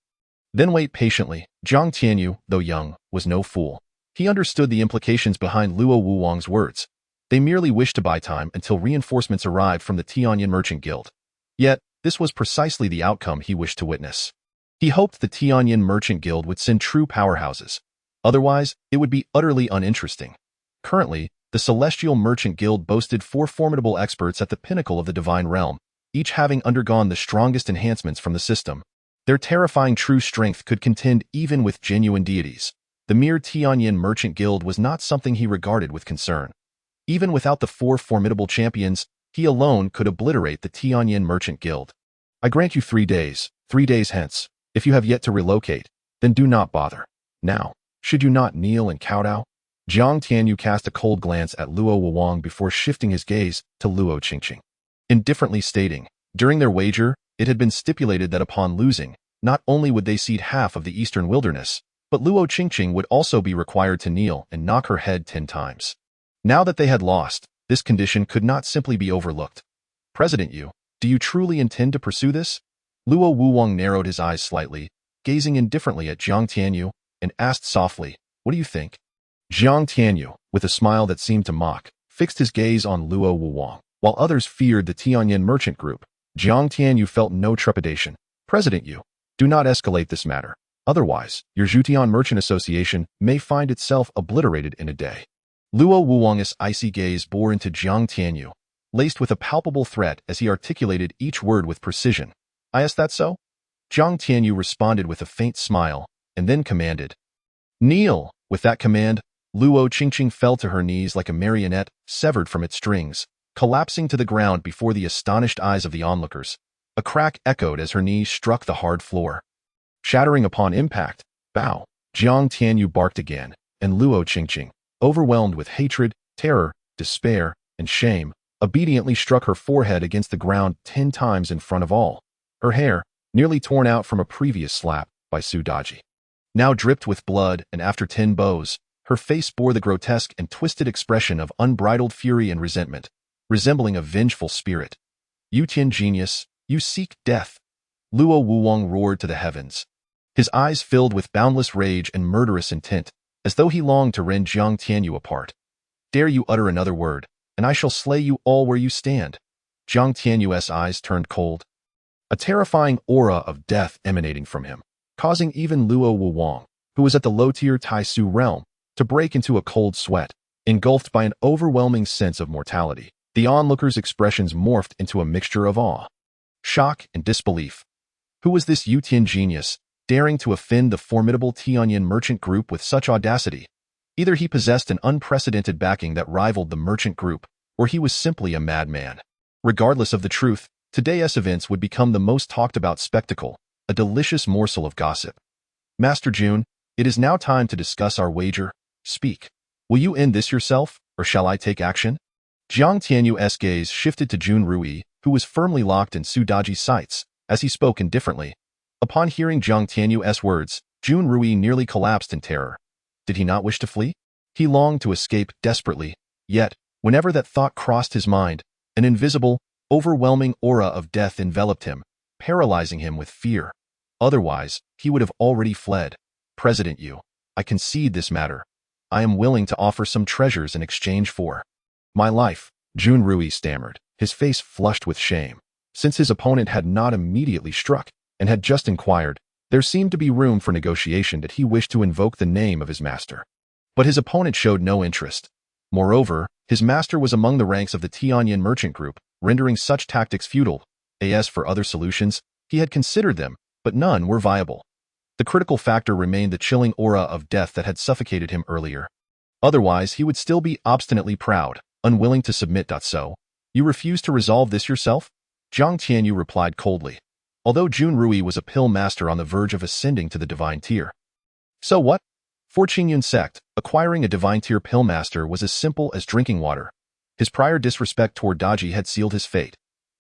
S1: Then wait patiently. Zhang Tianyu, though young, was no fool. He understood the implications behind Luo Wuwang's words. They merely wished to buy time until reinforcements arrived from the Tianyin Merchant Guild. Yet, this was precisely the outcome he wished to witness. He hoped the Tianyin Merchant Guild would send true powerhouses. Otherwise, it would be utterly uninteresting. Currently, the Celestial Merchant Guild boasted 4 formidable experts at the pinnacle of the divine realm, each having undergone the strongest enhancements from the system. Their terrifying true strength could contend even with genuine deities. The mere Tianyin Merchant Guild was not something he regarded with concern. Even without the 4 formidable champions, he alone could obliterate the Tianyin Merchant Guild. I grant you 3 days, 3 days hence. If you have yet to relocate, then do not bother. Now, should you not kneel and kowtow? Zhang Tianyu cast a cold glance at Luo Wuwang before shifting his gaze to Luo Qingqing, indifferently stating, during their wager, it had been stipulated that upon losing, not only would they cede half of the eastern wilderness, but Luo Qingqing would also be required to kneel and knock her head 10 times. Now that they had lost, this condition could not simply be overlooked. President Yu, do you truly intend to pursue this? Luo Wuwang narrowed his eyes slightly, gazing indifferently at Zhang Tianyu, and asked softly, what do you think? Zhang Tianyu, with a smile that seemed to mock, fixed his gaze on Luo Wuwang. While others feared the Tianyin merchant group, Zhang Tianyu felt no trepidation. President Yu, do not escalate this matter. Otherwise, your Zhutian Merchant Association may find itself obliterated in a day. Luo Wuwang's icy gaze bore into Zhang Tianyu, laced with a palpable threat as he articulated each word with precision. Is that so? Zhang Tianyu responded with a faint smile, and then commanded. Kneel! With that command, Luo Qingqing fell to her knees like a marionette severed from its strings, collapsing to the ground before the astonished eyes of the onlookers. A crack echoed as her knees struck the hard floor. Shattering upon impact, bow! Zhang Tianyu barked again, and Luo Qingqing, overwhelmed with hatred, terror, despair, and shame, obediently struck her forehead against the ground 10 times in front of all, her hair, nearly torn out from a previous slap by Su Daji. Now dripped with blood, and after 10 blows, her face bore the grotesque and twisted expression of unbridled fury and resentment, resembling a vengeful spirit. "You Tian genius, you seek death!" Luo Wuwang roared to the heavens. His eyes filled with boundless rage and murderous intent, as though he longed to rend Jiang Tianyu apart. "Dare you utter another word, and I shall slay you all where you stand." Jiang Tianyu's eyes turned cold, a terrifying aura of death emanating from him, causing even Luo Wuwang, who was at the low-tier Taisu realm, to break into a cold sweat, engulfed by an overwhelming sense of mortality. The onlookers' expressions morphed into a mixture of awe, shock, and disbelief. Who was this Yutian genius, daring to offend the formidable Tianyan merchant group with such audacity? Either he possessed an unprecedented backing that rivaled the merchant group, or he was simply a madman. Regardless of the truth, today's events would become the most talked-about spectacle, a delicious morsel of gossip. "Master Jun, it is now time to discuss our wager. Speak. Will you end this yourself, or shall I take action?" Jiang Tianyu's gaze shifted to Jun Ruyi, who was firmly locked in Su Daji's sights, as he spoke indifferently. Upon hearing Jiang Tianyu's words, Jun Ruyi nearly collapsed in terror. Did he not wish to flee? He longed to escape desperately, yet, whenever that thought crossed his mind, an invisible, overwhelming aura of death enveloped him, paralyzing him with fear. Otherwise, he would have already fled. "President Yu, I concede this matter. I am willing to offer some treasures in exchange for my life," Jun Ruyi stammered, his face flushed with shame. Since his opponent had not immediately struck, and had just inquired, there seemed to be room for negotiation that he wished to invoke the name of his master. But his opponent showed no interest. Moreover, his master was among the ranks of the Tianyan merchant group, rendering such tactics futile. As for other solutions, he had considered them, but none were viable. The critical factor remained the chilling aura of death that had suffocated him earlier. Otherwise, he would still be obstinately proud, unwilling to submit. "So, you refuse to resolve this yourself?" Jiang Tianyu replied coldly, although Jun Ruyi was a pill master on the verge of ascending to the divine tier. So what? For Qingyun Sect, acquiring a divine tier pill master was as simple as drinking water. His prior disrespect toward Daji had sealed his fate.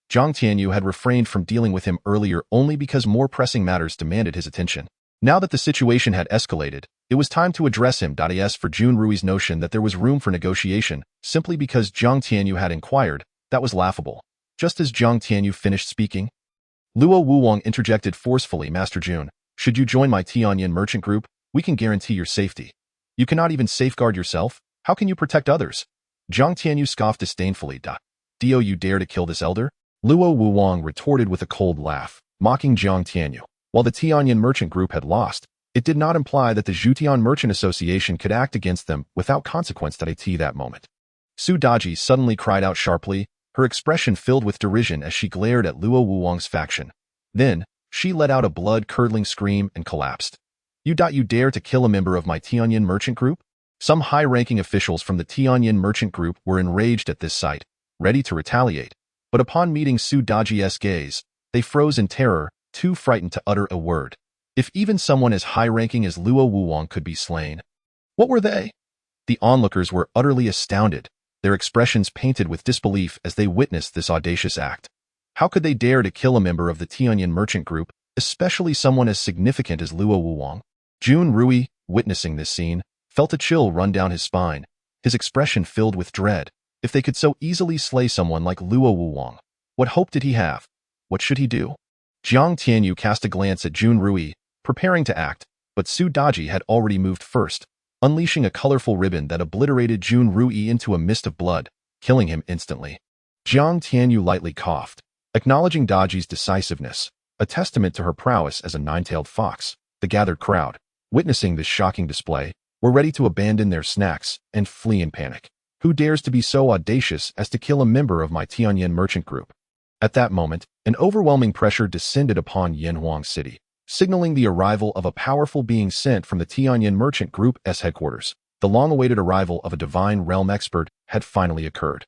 S1: Jiang Tianyu had refrained from dealing with him earlier only because more pressing matters demanded his attention. Now that the situation had escalated, it was time to address him. As for Jun Rui's notion that there was room for negotiation, simply because Jiang Tianyu had inquired, that was laughable. Just as Jiang Tianyu finished speaking, Luo Wuwang interjected forcefully. "Master Jun, should you join my Tianyan merchant group, we can guarantee your safety. You cannot even safeguard yourself. How can you protect others?" Jiang Tianyu scoffed disdainfully. "Do you dare to kill this elder?" Luo Wuwang retorted with a cold laugh, mocking Jiang Tianyu. While the Tianyan merchant group had lost, it did not imply that the Zhutian Merchant Association could act against them without consequence. That moment, Su Daji suddenly cried out sharply, her expression filled with derision as she glared at Luo Wuwang's faction. Then, she let out a blood-curdling scream and collapsed. You dare to kill a member of my Tianyan merchant group?" Some high-ranking officials from the Tianyan merchant group were enraged at this sight, ready to retaliate. But upon meeting Su Daji's gaze, they froze in terror, too frightened to utter a word. If even someone as high-ranking as Luo Wuwang could be slain, what were they? The onlookers were utterly astounded, their expressions painted with disbelief as they witnessed this audacious act. How could they dare to kill a member of the Tianyan merchant group, especially someone as significant as Luo Wuwang? Jun Ruyi, witnessing this scene, felt a chill run down his spine, his expression filled with dread. If they could so easily slay someone like Luo Wuwang, what hope did he have? What should he do? Jiang Tianyu cast a glance at Jun Ruyi, preparing to act, but Su Daji had already moved first, unleashing a colorful ribbon that obliterated Jun Ruyi into a mist of blood, killing him instantly. Jiang Tianyu lightly coughed, acknowledging Daji's decisiveness, a testament to her prowess as a nine-tailed fox. The gathered crowd, witnessing this shocking display, were ready to abandon their snacks and flee in panic. Who dares to be so audacious as to kill a member of my Tianyan merchant group? At that moment, an overwhelming pressure descended upon Yanhuang City, signaling the arrival of a powerful being sent from the Tianyan merchant group's headquarters. The long-awaited arrival of a divine realm expert had finally occurred.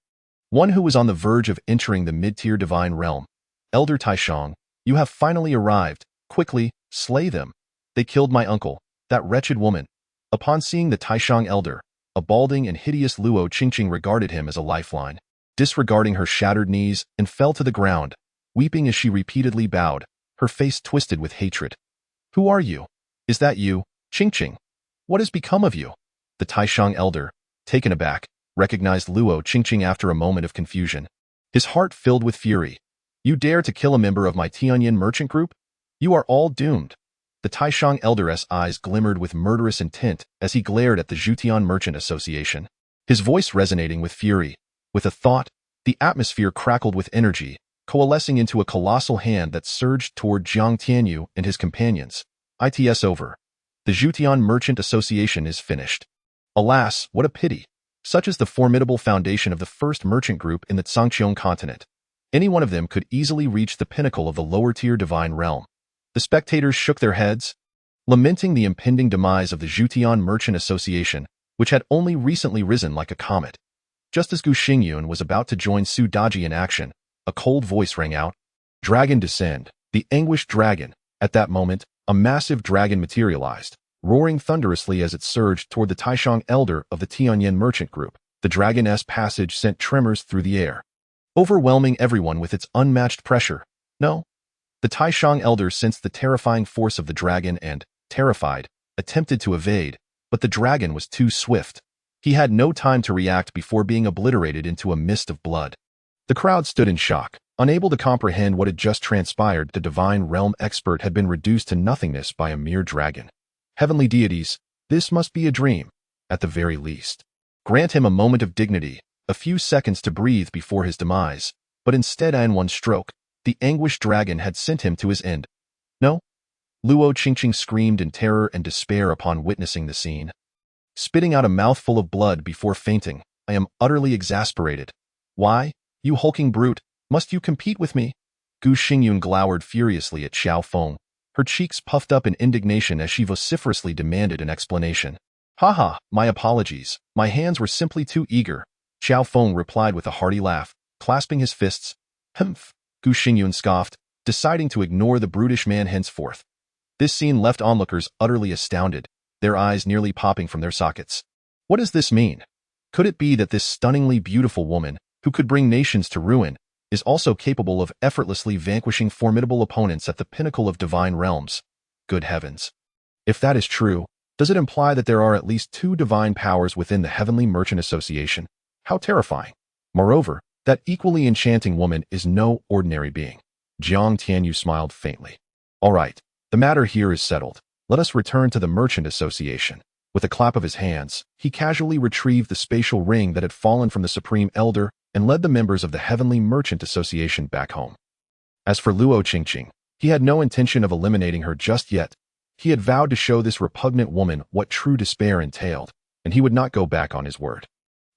S1: One who was on the verge of entering the mid-tier divine realm. "Elder Taishang, you have finally arrived. Quickly, slay them. They killed my uncle, that wretched woman." Upon seeing the Taishang elder, a balding and hideous Luo Qingqing regarded him as a lifeline. disregarding her shattered knees, and fell to the ground, weeping as she repeatedly bowed, her face twisted with hatred. "Who are you? Is that you, Qingqing? What has become of you?" The Taishang elder, taken aback, recognized Luo Qingqing after a moment of confusion. His heart filled with fury. "You dare to kill a member of my Tianyin merchant group? You are all doomed." The Taishang elder's eyes glimmered with murderous intent as he glared at the Zhutian Merchant Association, his voice resonating with fury. With a thought, the atmosphere crackled with energy, coalescing into a colossal hand that surged toward Jiang Tianyu and his companions. "It's over. The Zhutian Merchant Association is finished." Alas, what a pity. Such is the formidable foundation of the first merchant group in the Zhangqiong continent. Any one of them could easily reach the pinnacle of the lower-tier divine realm. The spectators shook their heads, lamenting the impending demise of the Zhutian Merchant Association, which had only recently risen like a comet. Just as Gu Xingyun was about to join Su Daji in action, a cold voice rang out. "Dragon descend, the anguished dragon." At that moment, a massive dragon materialized, roaring thunderously as it surged toward the Taishang elder of the Tianyin merchant group. The dragon's passage sent tremors through the air, overwhelming everyone with its unmatched pressure. No. The Taishang elder sensed the terrifying force of the dragon and, terrified, attempted to evade, but the dragon was too swift. He had no time to react before being obliterated into a mist of blood. The crowd stood in shock, unable to comprehend what had just transpired. The divine realm expert had been reduced to nothingness by a mere dragon. Heavenly deities, this must be a dream, at the very least. Grant him a moment of dignity, a few seconds to breathe before his demise, but instead in one stroke, the anguished dragon had sent him to his end. No? Luo Qingqing screamed in terror and despair upon witnessing the scene. Spitting out a mouthful of blood before fainting, "I am utterly exasperated. Why, you hulking brute, must you compete with me?" Gu Xingyun glowered furiously at Xiao Feng, her cheeks puffed up in indignation as she vociferously demanded an explanation. "Haha, my apologies. My hands were simply too eager," Xiao Feng replied with a hearty laugh, clasping his fists. "Humph," Gu Xingyun scoffed, deciding to ignore the brutish man henceforth. This scene left onlookers utterly astounded, their eyes nearly popping from their sockets. What does this mean? Could it be that this stunningly beautiful woman, who could bring nations to ruin, is also capable of effortlessly vanquishing formidable opponents at the pinnacle of divine realms? Good heavens. If that is true, does it imply that there are at least 2 divine powers within the Heavenly Merchant Association? How terrifying. Moreover, that equally enchanting woman is no ordinary being. Jiang Tianyu smiled faintly. "All right, the matter here is settled. Let us return to the Merchant Association." With a clap of his hands, he casually retrieved the spatial ring that had fallen from the Supreme Elder and led the members of the Heavenly Merchant Association back home. As for Luo Qingqing, he had no intention of eliminating her just yet. He had vowed to show this repugnant woman what true despair entailed, and he would not go back on his word.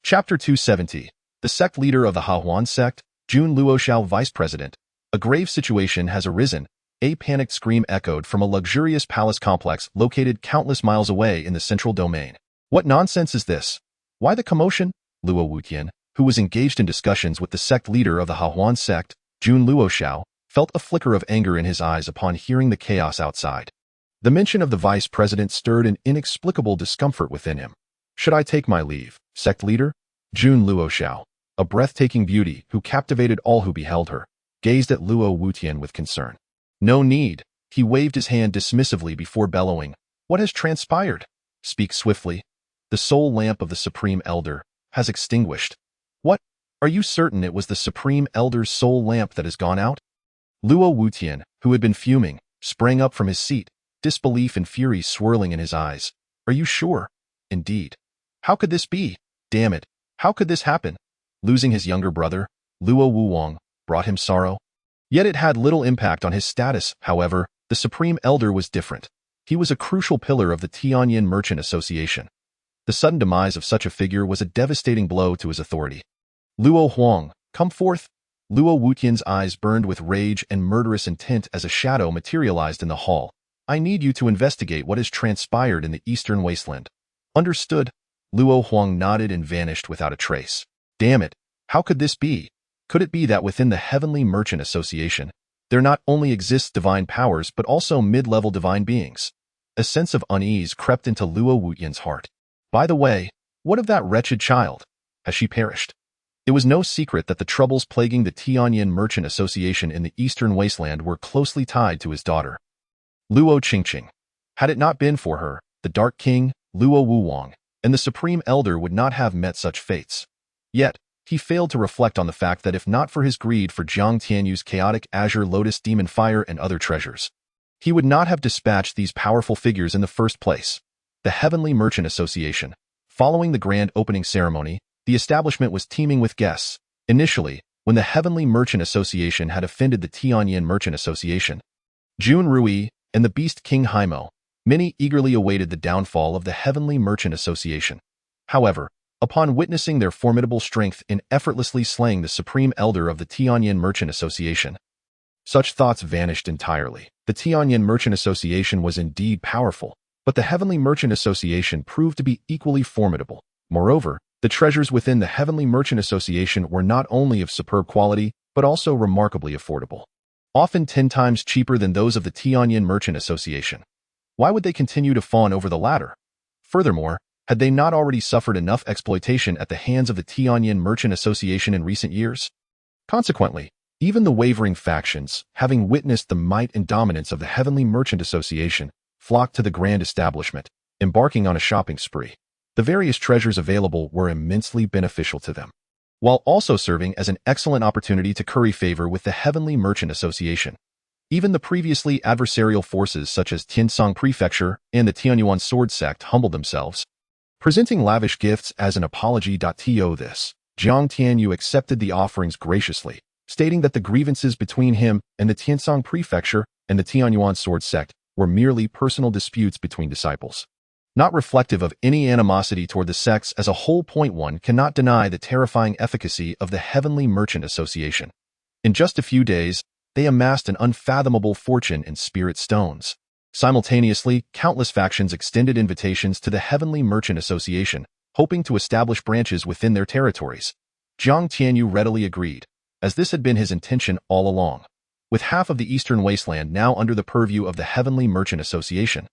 S1: Chapter 270. The sect leader of the Qingyun Sect, Jun Luoshao Vice President. A grave situation has arisen. A panicked scream echoed from a luxurious palace complex located countless miles away in the central domain. "What nonsense is this? Why the commotion?" Luo Wutian, who was engaged in discussions with the sect leader of the Qingyun Sect, Jun Luoshao, felt a flicker of anger in his eyes upon hearing the chaos outside. The mention of the vice president stirred an inexplicable discomfort within him. "Should I take my leave, sect leader?" Jun Luoshao, a breathtaking beauty who captivated all who beheld her, gazed at Luo Wutian with concern. "No need." He waved his hand dismissively before bellowing. "What has transpired? Speak swiftly." "The soul lamp of the Supreme Elder has extinguished." "What? Are you certain it was the Supreme Elder's soul lamp that has gone out?" Luo Wutian, who had been fuming, sprang up from his seat, disbelief and fury swirling in his eyes. "Are you sure?" "Indeed." "How could this be? Damn it, how could this happen?" Losing his younger brother, Luo Wuwang, brought him sorrow. Yet it had little impact on his status. However, the Supreme Elder was different. He was a crucial pillar of the Tianyin Merchant Association. The sudden demise of such a figure was a devastating blow to his authority. "Luo Huang, come forth." Luo Wutian's eyes burned with rage and murderous intent as a shadow materialized in the hall. "I need you to investigate what has transpired in the Eastern Wasteland." "Understood." Luo Huang nodded and vanished without a trace. Damn it, how could this be? Could it be that within the Heavenly Merchant Association, there not only exists divine powers but also mid-level divine beings? A sense of unease crept into Luo Wutian's heart. By the way, what of that wretched child? Has she perished? It was no secret that the troubles plaguing the Tianyin Merchant Association in the Eastern Wasteland were closely tied to his daughter, Luo Qingqing. Had it not been for her, the Dark King, Luo Wuwang, and the Supreme Elder would not have met such fates. Yet, he failed to reflect on the fact that if not for his greed for Jiang Tianyu's chaotic azure lotus demon fire and other treasures, he would not have dispatched these powerful figures in the first place. The Heavenly Merchant Association. Following the grand opening ceremony, the establishment was teeming with guests. Initially, when the Heavenly Merchant Association had offended the Tianyin Merchant Association, Jun Ruyi, and the Beast King Haimo, many eagerly awaited the downfall of the Heavenly Merchant Association. However, upon witnessing their formidable strength in effortlessly slaying the Supreme Elder of the Tianyin Merchant Association, such thoughts vanished entirely. The Tianyin Merchant Association was indeed powerful, but the Heavenly Merchant Association proved to be equally formidable. Moreover, the treasures within the Heavenly Merchant Association were not only of superb quality, but also remarkably affordable, often 10 times cheaper than those of the Tianyin Merchant Association. Why would they continue to fawn over the latter? Furthermore, had they not already suffered enough exploitation at the hands of the Tianyin Merchant Association in recent years? Consequently, even the wavering factions, having witnessed the might and dominance of the Heavenly Merchant Association, flocked to the grand establishment, embarking on a shopping spree. The various treasures available were immensely beneficial to them, while also serving as an excellent opportunity to curry favor with the Heavenly Merchant Association. Even the previously adversarial forces such as Tiansong Prefecture and the Qingyun Sect humbled themselves, presenting lavish gifts as an apology. This, Jiang Tianyu accepted the offerings graciously, stating that the grievances between him and the Tiansong Prefecture and the Qingyun Sect were merely personal disputes between disciples, not reflective of any animosity toward the sects as a whole. One cannot deny the terrifying efficacy of the Heavenly Merchant Association. In just a few days, they amassed an unfathomable fortune in spirit stones. Simultaneously, countless factions extended invitations to the Heavenly Merchant Association, hoping to establish branches within their territories. Jiang Tianyu readily agreed, as this had been his intention all along. With half of the Eastern Wasteland now under the purview of the Heavenly Merchant Association,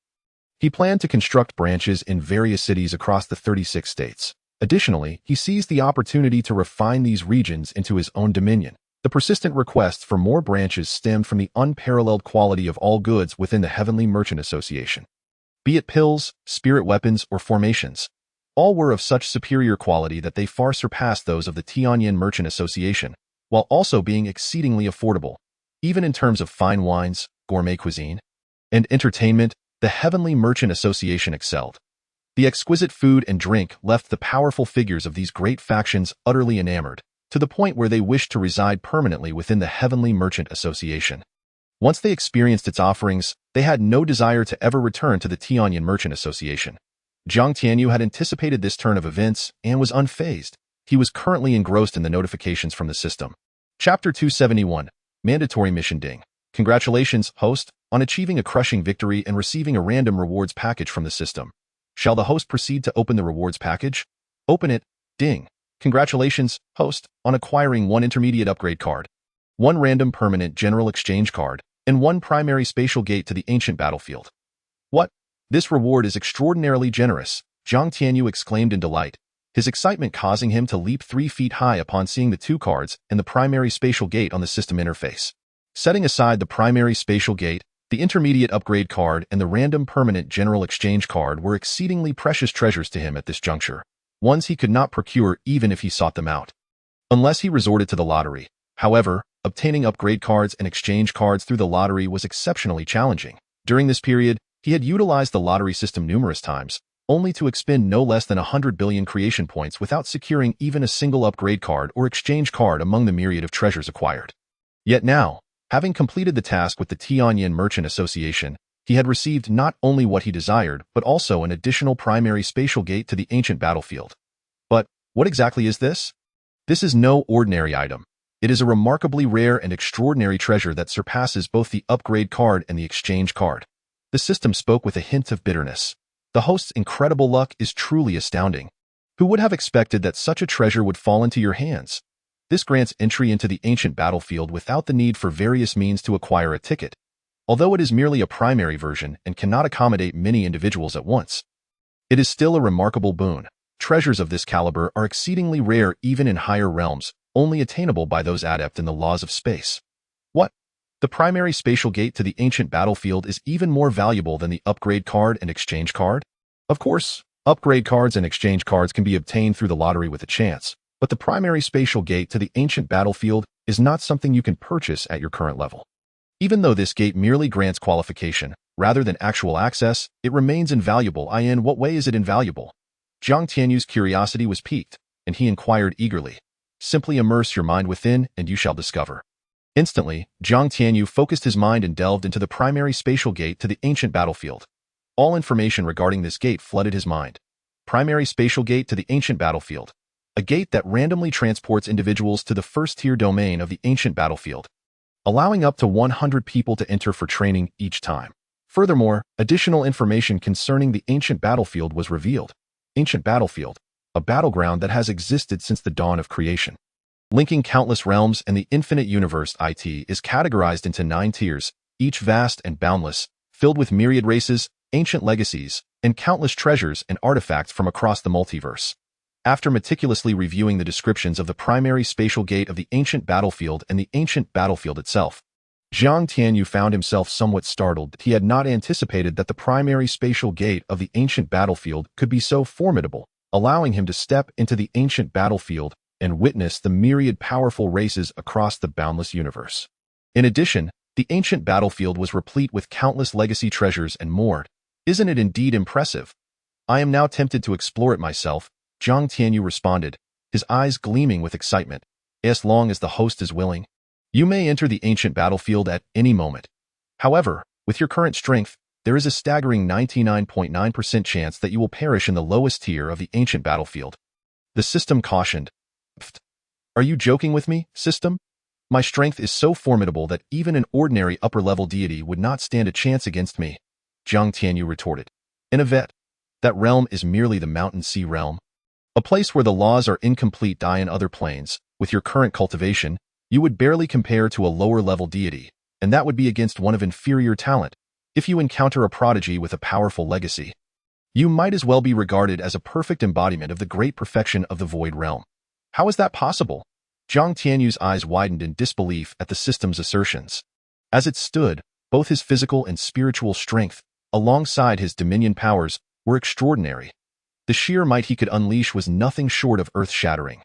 S1: he planned to construct branches in various cities across the 36 states. Additionally, he seized the opportunity to refine these regions into his own dominion. The persistent requests for more branches stemmed from the unparalleled quality of all goods within the Heavenly Merchant Association. Be it pills, spirit weapons, or formations, all were of such superior quality that they far surpassed those of the Tianyin Merchant Association, while also being exceedingly affordable. Even in terms of fine wines, gourmet cuisine, and entertainment, the Heavenly Merchant Association excelled. The exquisite food and drink left the powerful figures of these great factions utterly enamored, to the point where they wished to reside permanently within the Heavenly Merchant Association. Once they experienced its offerings, they had no desire to ever return to the Tianyin Merchant Association. Jiang Tianyu had anticipated this turn of events and was unfazed. He was currently engrossed in the notifications from the system. Chapter 271, Mandatory Mission Ding. Congratulations, host, on achieving a crushing victory and receiving a random rewards package from the system. Shall the host proceed to open the rewards package? Open it. Ding. Congratulations, host, on acquiring 1 intermediate upgrade card, 1 random permanent general exchange card, and 1 primary spatial gate to the ancient battlefield. What? This reward is extraordinarily generous, Jiang Tianyu exclaimed in delight, his excitement causing him to leap 3 feet high upon seeing the 2 cards and the primary spatial gate on the system interface. Setting aside the primary spatial gate, the intermediate upgrade card and the random permanent general exchange card were exceedingly precious treasures to him at this juncture, ones he could not procure even if he sought them out, unless he resorted to the lottery. However, obtaining upgrade cards and exchange cards through the lottery was exceptionally challenging. During this period, he had utilized the lottery system numerous times, only to expend no less than 100 billion creation points without securing even a single upgrade card or exchange card among the myriad of treasures acquired. Yet now, having completed the task with the Tianyin Merchant Association, he had received not only what he desired, but also an additional primary spatial gate to the ancient battlefield. But what exactly is this? This is no ordinary item. It is a remarkably rare and extraordinary treasure that surpasses both the upgrade card and the exchange card. The system spoke with a hint of bitterness. The host's incredible luck is truly astounding. Who would have expected that such a treasure would fall into your hands? This grants entry into the ancient battlefield without the need for various means to acquire a ticket, although it is merely a primary version and cannot accommodate many individuals at once. It is still a remarkable boon. Treasures of this caliber are exceedingly rare even in higher realms, only attainable by those adept in the laws of space. What? The primary spatial gate to the ancient battlefield is even more valuable than the upgrade card and exchange card? Of course, upgrade cards and exchange cards can be obtained through the lottery with a chance, but the primary spatial gate to the ancient battlefield is not something you can purchase at your current level. Even though this gate merely grants qualification, rather than actual access, it remains invaluable. In what way is it invaluable? Jiang Tianyu's curiosity was piqued, and he inquired eagerly. Simply immerse your mind within, and you shall discover. Instantly, Jiang Tianyu focused his mind and delved into the primary spatial gate to the ancient battlefield. All information regarding this gate flooded his mind. Primary spatial gate to the ancient battlefield. A gate that randomly transports individuals to the first-tier domain of the ancient battlefield, allowing up to 100 people to enter for training each time. Furthermore, additional information concerning the ancient battlefield was revealed. Ancient battlefield, a battleground that has existed since the dawn of creation. Linking countless realms and the infinite universe, it is categorized into 9 tiers, each vast and boundless, filled with myriad races, ancient legacies, and countless treasures and artifacts from across the multiverse. After meticulously reviewing the descriptions of the primary spatial gate of the ancient battlefield and the ancient battlefield itself, Jiang Tianyu found himself somewhat startled. He had not anticipated that the primary spatial gate of the ancient battlefield could be so formidable, allowing him to step into the ancient battlefield and witness the myriad powerful races across the boundless universe. In addition, the ancient battlefield was replete with countless legacy treasures and more. Isn't it indeed impressive? I am now tempted to explore it myself, Jiang Tianyu responded, his eyes gleaming with excitement. As long as the host is willing, you may enter the ancient battlefield at any moment. However, with your current strength, there is a staggering 99.9% chance that you will perish in the lowest tier of the ancient battlefield. The system cautioned. Are you joking with me, system? My strength is so formidable that even an ordinary upper-level deity would not stand a chance against me, Jiang Tianyu retorted. In a vet, that realm is merely the Mountain Sea realm, a place where the laws are incomplete. In other planes, with your current cultivation, you would barely compare to a lower-level deity, and that would be against one of inferior talent. If you encounter a prodigy with a powerful legacy, you might as well be regarded as a perfect embodiment of the great perfection of the Void Realm. How is that possible? Jiang Tianyu's eyes widened in disbelief at the system's assertions. As it stood, both his physical and spiritual strength, alongside his dominion powers, were extraordinary. The sheer might he could unleash was nothing short of earth-shattering.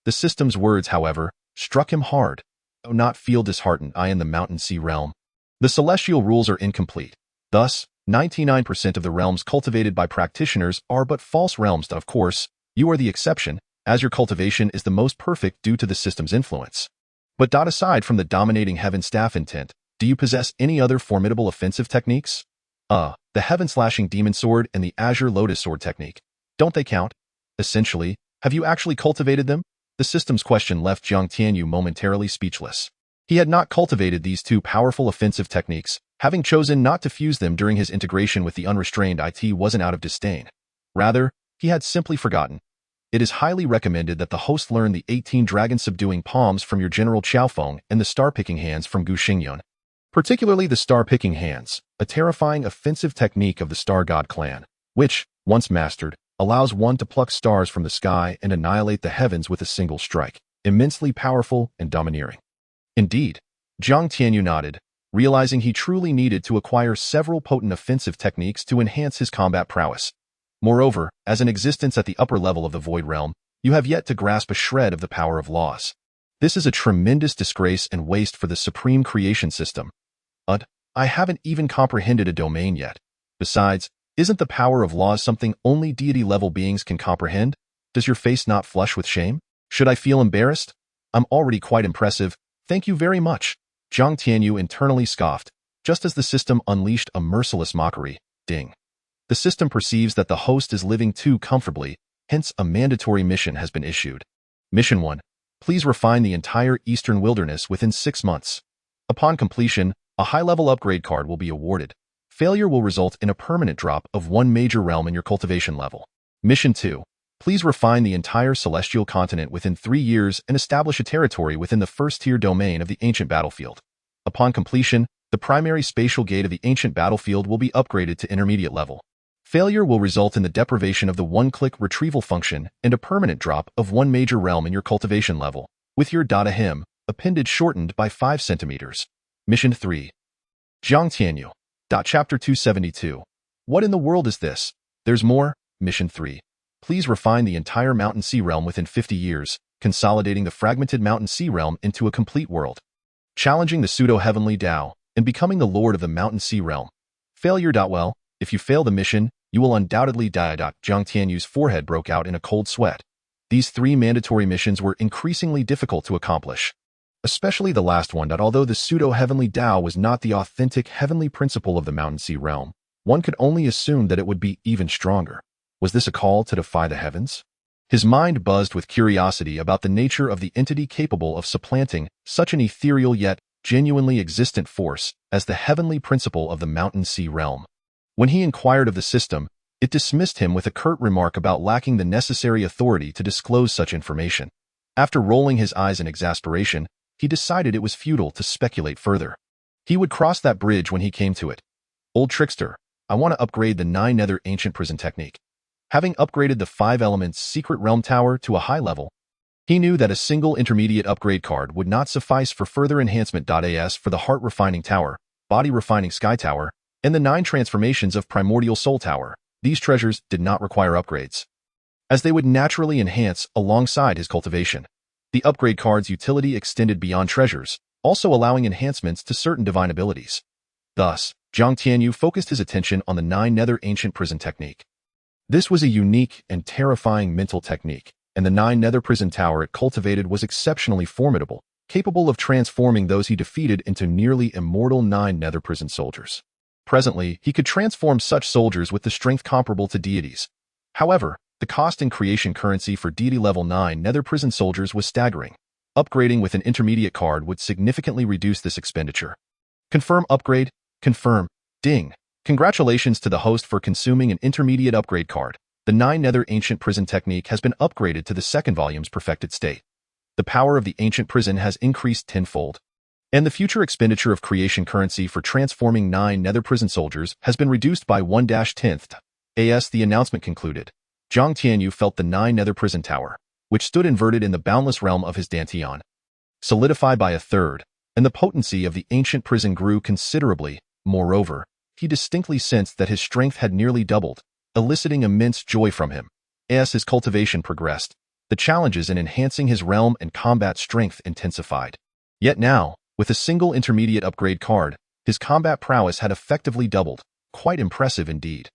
S1: The system's words, however, struck him hard. Do not feel disheartened. In the Mountain Sea realm, the celestial rules are incomplete. Thus, 99% of the realms cultivated by practitioners are but false realms. Of course, you are the exception, as your cultivation is the most perfect due to the system's influence. But aside from the dominating heaven staff intent, do you possess any other formidable offensive techniques? The heaven-slashing demon sword and the azure lotus sword technique. Don't they count? Essentially, have you actually cultivated them? The system's question left Jiang Tianyu momentarily speechless. He had not cultivated these two powerful offensive techniques, having chosen not to fuse them during his integration with the unrestrained it wasn't out of disdain. Rather, he had simply forgotten. It is highly recommended that the host learn the 18 dragon-subduing palms from your General Qiaofeng and the star-picking hands from Gu Xingyun. Particularly the star-picking hands, a terrifying offensive technique of the Star God clan, which, once mastered, allows one to pluck stars from the sky and annihilate the heavens with a single strike, immensely powerful and domineering. Indeed, Jiang Tianyu nodded, realizing he truly needed to acquire several potent offensive techniques to enhance his combat prowess. Moreover, as an existence at the upper level of the Void Realm, you have yet to grasp a shred of the power of laws. This is a tremendous disgrace and waste for the supreme creation system. I haven't even comprehended a domain yet. Besides, isn't the power of laws something only deity-level beings can comprehend? Does your face not flush with shame? Should I feel embarrassed? I'm already quite impressive. Thank you very much. Jiang Tianyu internally scoffed, just as the system unleashed a merciless mockery. Ding. The system perceives that the host is living too comfortably, hence a mandatory mission has been issued. Mission 1. Please refine the entire eastern wilderness within 6 months. Upon completion, a high-level upgrade card will be awarded. Failure will result in a permanent drop of 1 major realm in your cultivation level. Mission 2. Please refine the entire celestial continent within 3 years and establish a territory within the first-tier domain of the ancient battlefield. Upon completion, the primary spatial gate of the ancient battlefield will be upgraded to intermediate level. Failure will result in the deprivation of the one-click retrieval function and a permanent drop of one major realm in your cultivation level, with your .ahem appendage shortened by 5 centimeters. Mission 3. Zhang Tianyu. Chapter 272. What in the world is this? There's more. Mission 3. Please refine the entire Mountain Sea realm within 50 years, consolidating the fragmented Mountain Sea realm into a complete world. Challenging the pseudo-heavenly Tao and becoming the lord of the Mountain Sea realm. Failure. Well, if you fail the mission, you will undoubtedly die. Zhang Tianyu's forehead broke out in a cold sweat. These 3 mandatory missions were increasingly difficult to accomplish. Especially the last one. Although the pseudo-heavenly Tao was not the authentic heavenly principle of the Mountain Sea realm, one could only assume that it would be even stronger. Was this a call to defy the heavens? His mind buzzed with curiosity about the nature of the entity capable of supplanting such an ethereal yet genuinely existent force as the heavenly principle of the Mountain Sea realm. When he inquired of the system, it dismissed him with a curt remark about lacking the necessary authority to disclose such information. After rolling his eyes in exasperation, he decided it was futile to speculate further. He would cross that bridge when he came to it. Old trickster, I want to upgrade the 9 nether ancient prison technique. Having upgraded the 5 elements secret realm tower to a high level, he knew that a single intermediate upgrade card would not suffice for further enhancement. As for the heart refining tower, body refining sky tower, and the 9 transformations of primordial soul tower, these treasures did not require upgrades, as they would naturally enhance alongside his cultivation. The upgrade card's utility extended beyond treasures, also allowing enhancements to certain divine abilities. Thus, Zhang Tianyu focused his attention on the 9 nether ancient prison technique. This was a unique and terrifying mental technique, and the 9 nether prison tower it cultivated was exceptionally formidable, capable of transforming those he defeated into nearly immortal 9 nether prison soldiers. Presently, he could transform such soldiers with the strength comparable to deities. However, the cost in creation currency for deity level 9 nether prison soldiers was staggering. Upgrading with an intermediate card would significantly reduce this expenditure. Confirm upgrade. Confirm. Ding. Congratulations to the host for consuming an intermediate upgrade card. The 9 nether ancient prison technique has been upgraded to the 2nd volume's perfected state. The power of the ancient prison has increased tenfold. And the future expenditure of creation currency for transforming 9 nether prison soldiers has been reduced by 1/10th. As the announcement concluded, Zhang Tianyu felt the 9 nether prison tower, which stood inverted in the boundless realm of his dantian, solidify by 1/3, and the potency of the ancient prison grew considerably. Moreover, he distinctly sensed that his strength had nearly doubled, eliciting immense joy from him. As his cultivation progressed, the challenges in enhancing his realm and combat strength intensified. Yet now, with a single intermediate upgrade card, his combat prowess had effectively doubled, quite impressive indeed.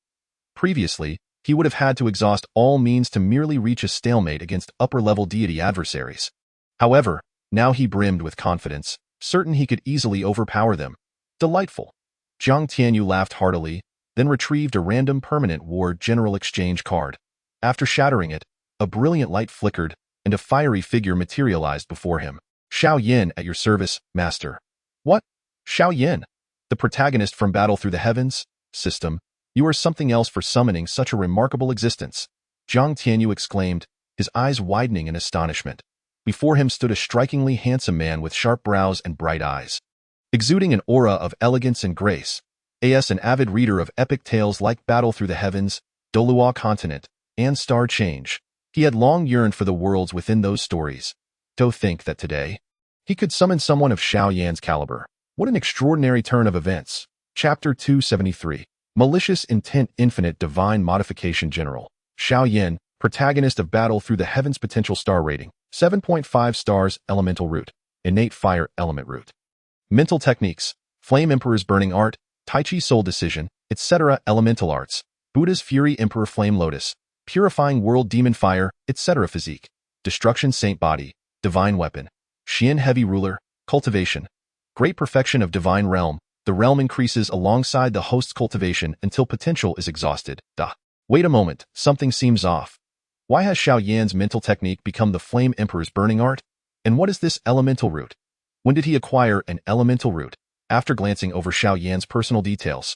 S1: Previously, he would have had to exhaust all means to merely reach a stalemate against upper-level deity adversaries. However, now he brimmed with confidence, certain he could easily overpower them. Delightful. Zhang Tianyu laughed heartily, then retrieved a random permanent war general exchange card. After shattering it, a brilliant light flickered, and a fiery figure materialized before him. Xiao Yin at your service, master. What? Xiao Yin? The protagonist from Battle Through the Heavens? System, you are something else for summoning such a remarkable existence. Zhang Tianyu exclaimed, his eyes widening in astonishment. Before him stood a strikingly handsome man with sharp brows and bright eyes, exuding an aura of elegance and grace. As an avid reader of epic tales like Battle Through the Heavens, Dolua Continent, and Star Change, he had long yearned for the worlds within those stories. To think that today, he could summon someone of Xiao Yan's caliber. What an extraordinary turn of events. Chapter 273. Malicious Intent Infinite Divine Modification General. Xiao Yan, protagonist of Battle Through the Heavens. Potential star rating, 7.5 stars. Elemental root, innate fire element root. Mental techniques, Flame Emperor's Burning Art, Tai Chi Soul Decision, etc. Elemental arts, Buddha's Fury Emperor Flame Lotus, Purifying World Demon Fire, etc. Physique, Destruction Saint Body, Divine Weapon, Xian Heavy Ruler, Cultivation, Great Perfection of Divine Realm. The realm increases alongside the host's cultivation until potential is exhausted. Wait a moment, something seems off. Why has Xiao Yan's mental technique become the Flame Emperor's Burning Art? And what is this elemental root? When did he acquire an elemental root? After glancing over Xiao Yan's personal details,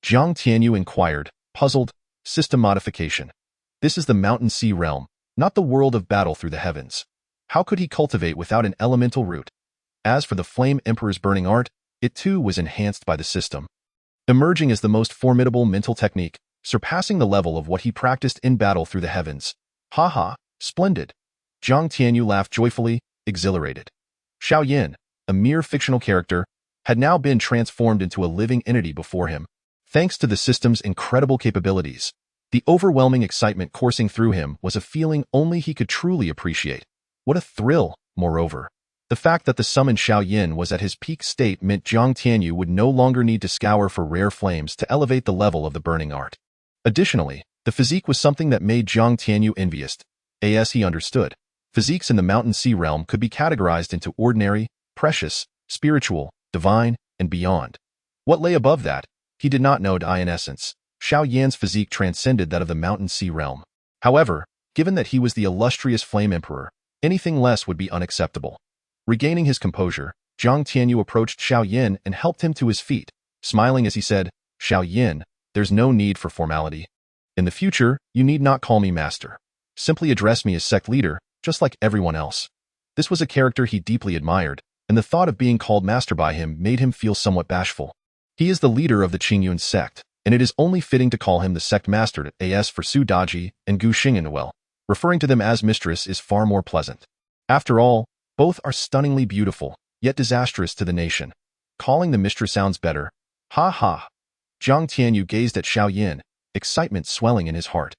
S1: Zhang Tianyu inquired, puzzled. System modification. This is the Mountain Sea realm, not the world of Battle Through the Heavens. How could he cultivate without an elemental root? As for the Flame Emperor's Burning Art, it too was enhanced by the system. Emerging as the most formidable mental technique, surpassing the level of what he practiced in battle through the heavens. Ha! Splendid! Jiang Tianyu laughed joyfully, exhilarated. Xiao Yin, a mere fictional character, had now been transformed into a living entity before him. Thanks to the system's incredible capabilities, the overwhelming excitement coursing through him was a feeling only he could truly appreciate. What a thrill, moreover. The fact that the summoned Xiao Yin was at his peak state meant Jiang Tianyu would no longer need to scour for rare flames to elevate the level of the burning art. Additionally, the physique was something that made Jiang Tianyu envious. As he understood, physiques in the Mountain Sea realm could be categorized into ordinary, precious, spiritual, divine, and beyond. What lay above that, he did not know. In essence, Xiao Yan's physique transcended that of the Mountain Sea realm. However, given that he was the illustrious Flame Emperor, anything less would be unacceptable. Regaining his composure, Jiang Tianyu approached Xiao Yin and helped him to his feet, smiling as he said, Xiao Yin, there's no need for formality. In the future, you need not call me master. Simply address me as sect leader, just like everyone else. This was a character he deeply admired, and the thought of being called master by him made him feel somewhat bashful. He is the leader of the Qingyun Sect, and it is only fitting to call him the sect master. As for Su Daji and Gu Xingyan, referring to them as mistress is far more pleasant. After all, both are stunningly beautiful, yet disastrous to the nation. Calling the mistress sounds better. Ha! Jiang Tianyu gazed at Xiao Yin, excitement swelling in his heart.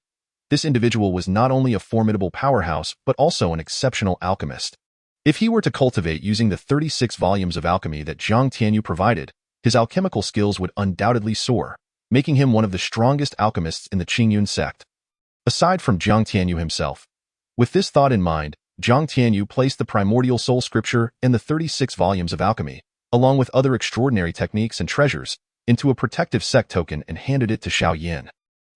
S1: This individual was not only a formidable powerhouse, but also an exceptional alchemist. If he were to cultivate using the 36 volumes of alchemy that Jiang Tianyu provided, his alchemical skills would undoubtedly soar, making him one of the strongest alchemists in the Qingyun Sect. Aside from Jiang Tianyu himself, with this thought in mind, Jiang Tianyu placed the primordial soul scripture and the 36 volumes of alchemy, along with other extraordinary techniques and treasures, into a protective sect token and handed it to Xiao Yin.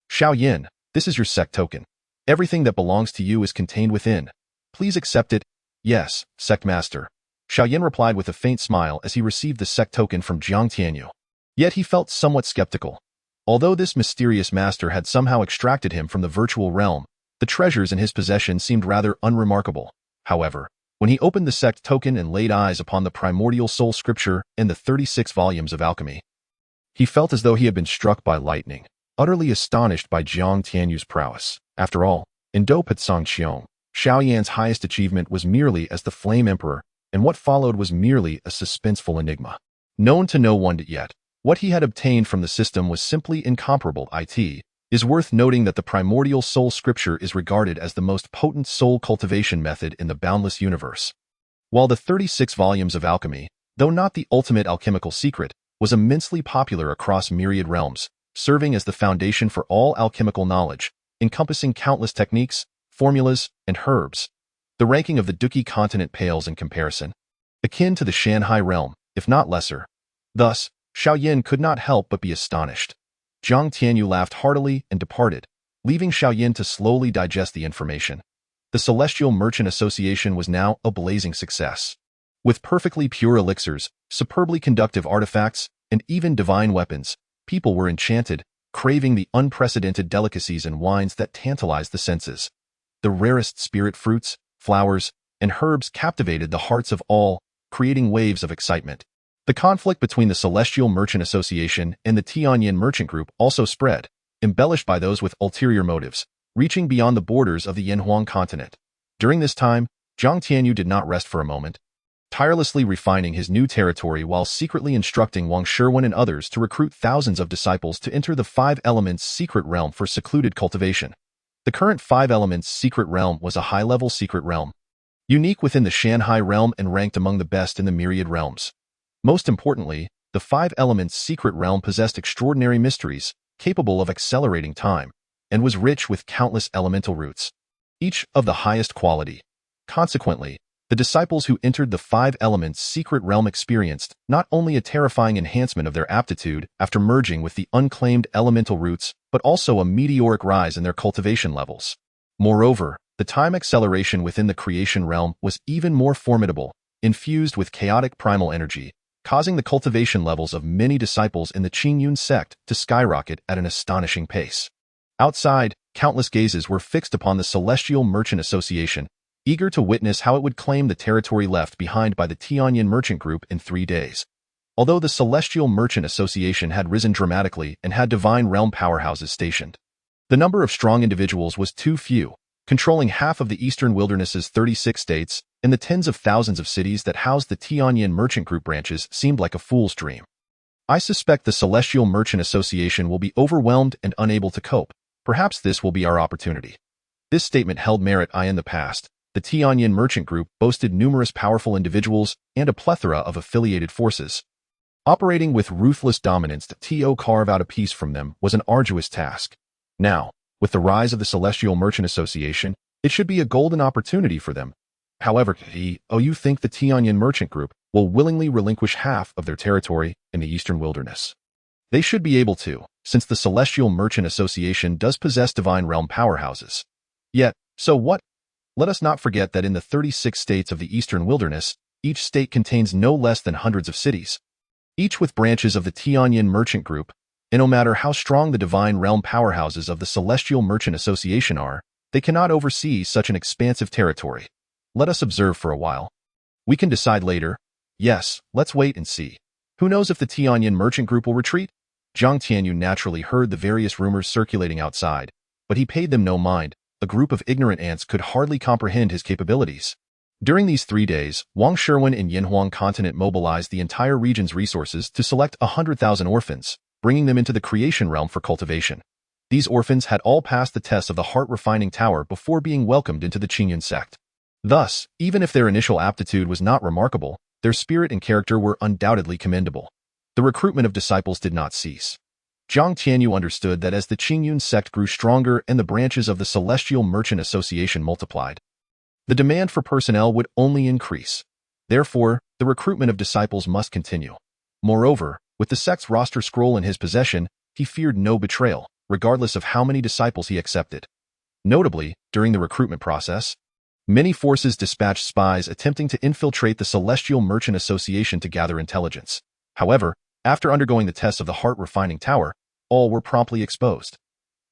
S1: Xiao Yin, this is your sect token. Everything that belongs to you is contained within. Please accept it. Yes, sect master. Xiao Yin replied with a faint smile as he received the sect token from Jiang Tianyu. Yet he felt somewhat skeptical. Although this mysterious master had somehow extracted him from the virtual realm, the treasures in his possession seemed rather unremarkable. However, when he opened the sect token and laid eyes upon the primordial soul scripture and the 36 volumes of alchemy, he felt as though he had been struck by lightning, utterly astonished by Jiang Tianyu's prowess. After all, in Do Patsang Qiong, Xiao Yan's highest achievement was merely as the Flame Emperor, and what followed was merely a suspenseful enigma. Known to no one yet, what he had obtained from the system was simply incomparable. It is worth noting that the primordial soul scripture is regarded as the most potent soul cultivation method in the boundless universe. While the 36 volumes of alchemy, though not the ultimate alchemical secret, was immensely popular across myriad realms, serving as the foundation for all alchemical knowledge, encompassing countless techniques, formulas, and herbs. The ranking of the Duqi continent pales in comparison, akin to the Shanhai realm, if not lesser. Thus, Xiao Yin could not help but be astonished. Jiang Tianyu laughed heartily and departed, leaving Xiao Yin to slowly digest the information. The Celestial Merchant Association was now a blazing success. With perfectly pure elixirs, superbly conductive artifacts, and even divine weapons, people were enchanted, craving the unprecedented delicacies and wines that tantalized the senses. The rarest spirit fruits, flowers, and herbs captivated the hearts of all, creating waves of excitement. The conflict between the Celestial Merchant Association and the Tianyan Merchant Group also spread, embellished by those with ulterior motives, reaching beyond the borders of the Yanhuang continent. During this time, Jiang Tianyu did not rest for a moment, tirelessly refining his new territory while secretly instructing Wang Sherwen and others to recruit thousands of disciples to enter the Five Elements secret realm for secluded cultivation. The current Five Elements secret realm was a high-level secret realm, unique within the Shanhai realm and ranked among the best in the myriad realms. Most importantly, the Five Elements secret realm possessed extraordinary mysteries, capable of accelerating time, and was rich with countless elemental roots, each of the highest quality. Consequently, the disciples who entered the Five Elements secret realm experienced not only a terrifying enhancement of their aptitude after merging with the unclaimed elemental roots, but also a meteoric rise in their cultivation levels. Moreover, the time acceleration within the creation realm was even more formidable, infused with chaotic primal energy, causing the cultivation levels of many disciples in the Qingyun Sect to skyrocket at an astonishing pace. Outside, countless gazes were fixed upon the Celestial Merchant Association, eager to witness how it would claim the territory left behind by the Tianyan Merchant Group in 3 days. although the Celestial Merchant Association had risen dramatically and had divine realm powerhouses stationed. The number of strong individuals was too few, controlling half of the Eastern Wilderness's 36 states, and the tens of thousands of cities that housed the Tianyin Merchant Group branches seemed like a fool's dream. I suspect the Celestial Merchant Association will be overwhelmed and unable to cope. Perhaps this will be our opportunity. This statement held merit. In the past, the Tianyin Merchant Group boasted numerous powerful individuals and a plethora of affiliated forces. Operating with ruthless dominance to carve out a piece from them was an arduous task. Now, with the rise of the Celestial Merchant Association, it should be a golden opportunity for them. However, you think the Tianyin Merchant Group will willingly relinquish half of their territory in the Eastern Wilderness? They should be able to, since the Celestial Merchant Association does possess divine realm powerhouses. Yet, so what? Let us not forget that in the 36 states of the Eastern Wilderness, each state contains no less than hundreds of cities, each with branches of the Tianyin Merchant Group, and no matter how strong the divine realm powerhouses of the Celestial Merchant Association are, they cannot oversee such an expansive territory. Let us observe for a while. We can decide later. Yes, let's wait and see. Who knows if the Tianyin Merchant Group will retreat? Jiang Tianyu naturally heard the various rumors circulating outside, but he paid them no mind. A group of ignorant ants could hardly comprehend his capabilities. During these 3 days, Wang Sherwin and Yinhuang continent mobilized the entire region's resources to select 100,000 orphans, bringing them into the creation realm for cultivation. These orphans had all passed the test of the heart-refining tower before being welcomed into the Qingyun Sect. Thus, even if their initial aptitude was not remarkable, their spirit and character were undoubtedly commendable. The recruitment of disciples did not cease. Jiang Tianyu understood that as the Qingyun Sect grew stronger and the branches of the Celestial Merchant Association multiplied, the demand for personnel would only increase. Therefore, the recruitment of disciples must continue. Moreover, with the sect's roster scroll in his possession, he feared no betrayal, regardless of how many disciples he accepted. Notably, during the recruitment process, many forces dispatched spies attempting to infiltrate the Celestial Merchant Association to gather intelligence. However, after undergoing the test of the heart-refining tower, all were promptly exposed.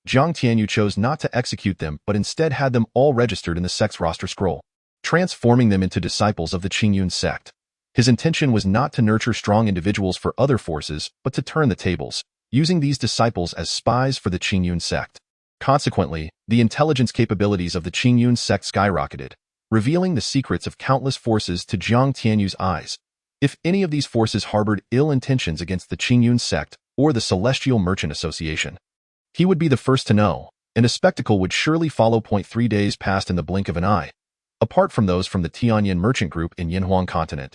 S1: Jiang Tianyu chose not to execute them but instead had them all registered in the sect's roster scroll, transforming them into disciples of the Qingyun Sect. His intention was not to nurture strong individuals for other forces, but to turn the tables, using these disciples as spies for the Qingyun Sect. Consequently, the intelligence capabilities of the Qingyun Sect skyrocketed, revealing the secrets of countless forces to Jiang Tianyu's eyes. If any of these forces harbored ill intentions against the Qingyun Sect or the Celestial Merchant Association, he would be the first to know, and a spectacle would surely follow. 3 days passed in the blink of an eye, apart from those from the Tianyin Merchant Group in Yinhuang continent,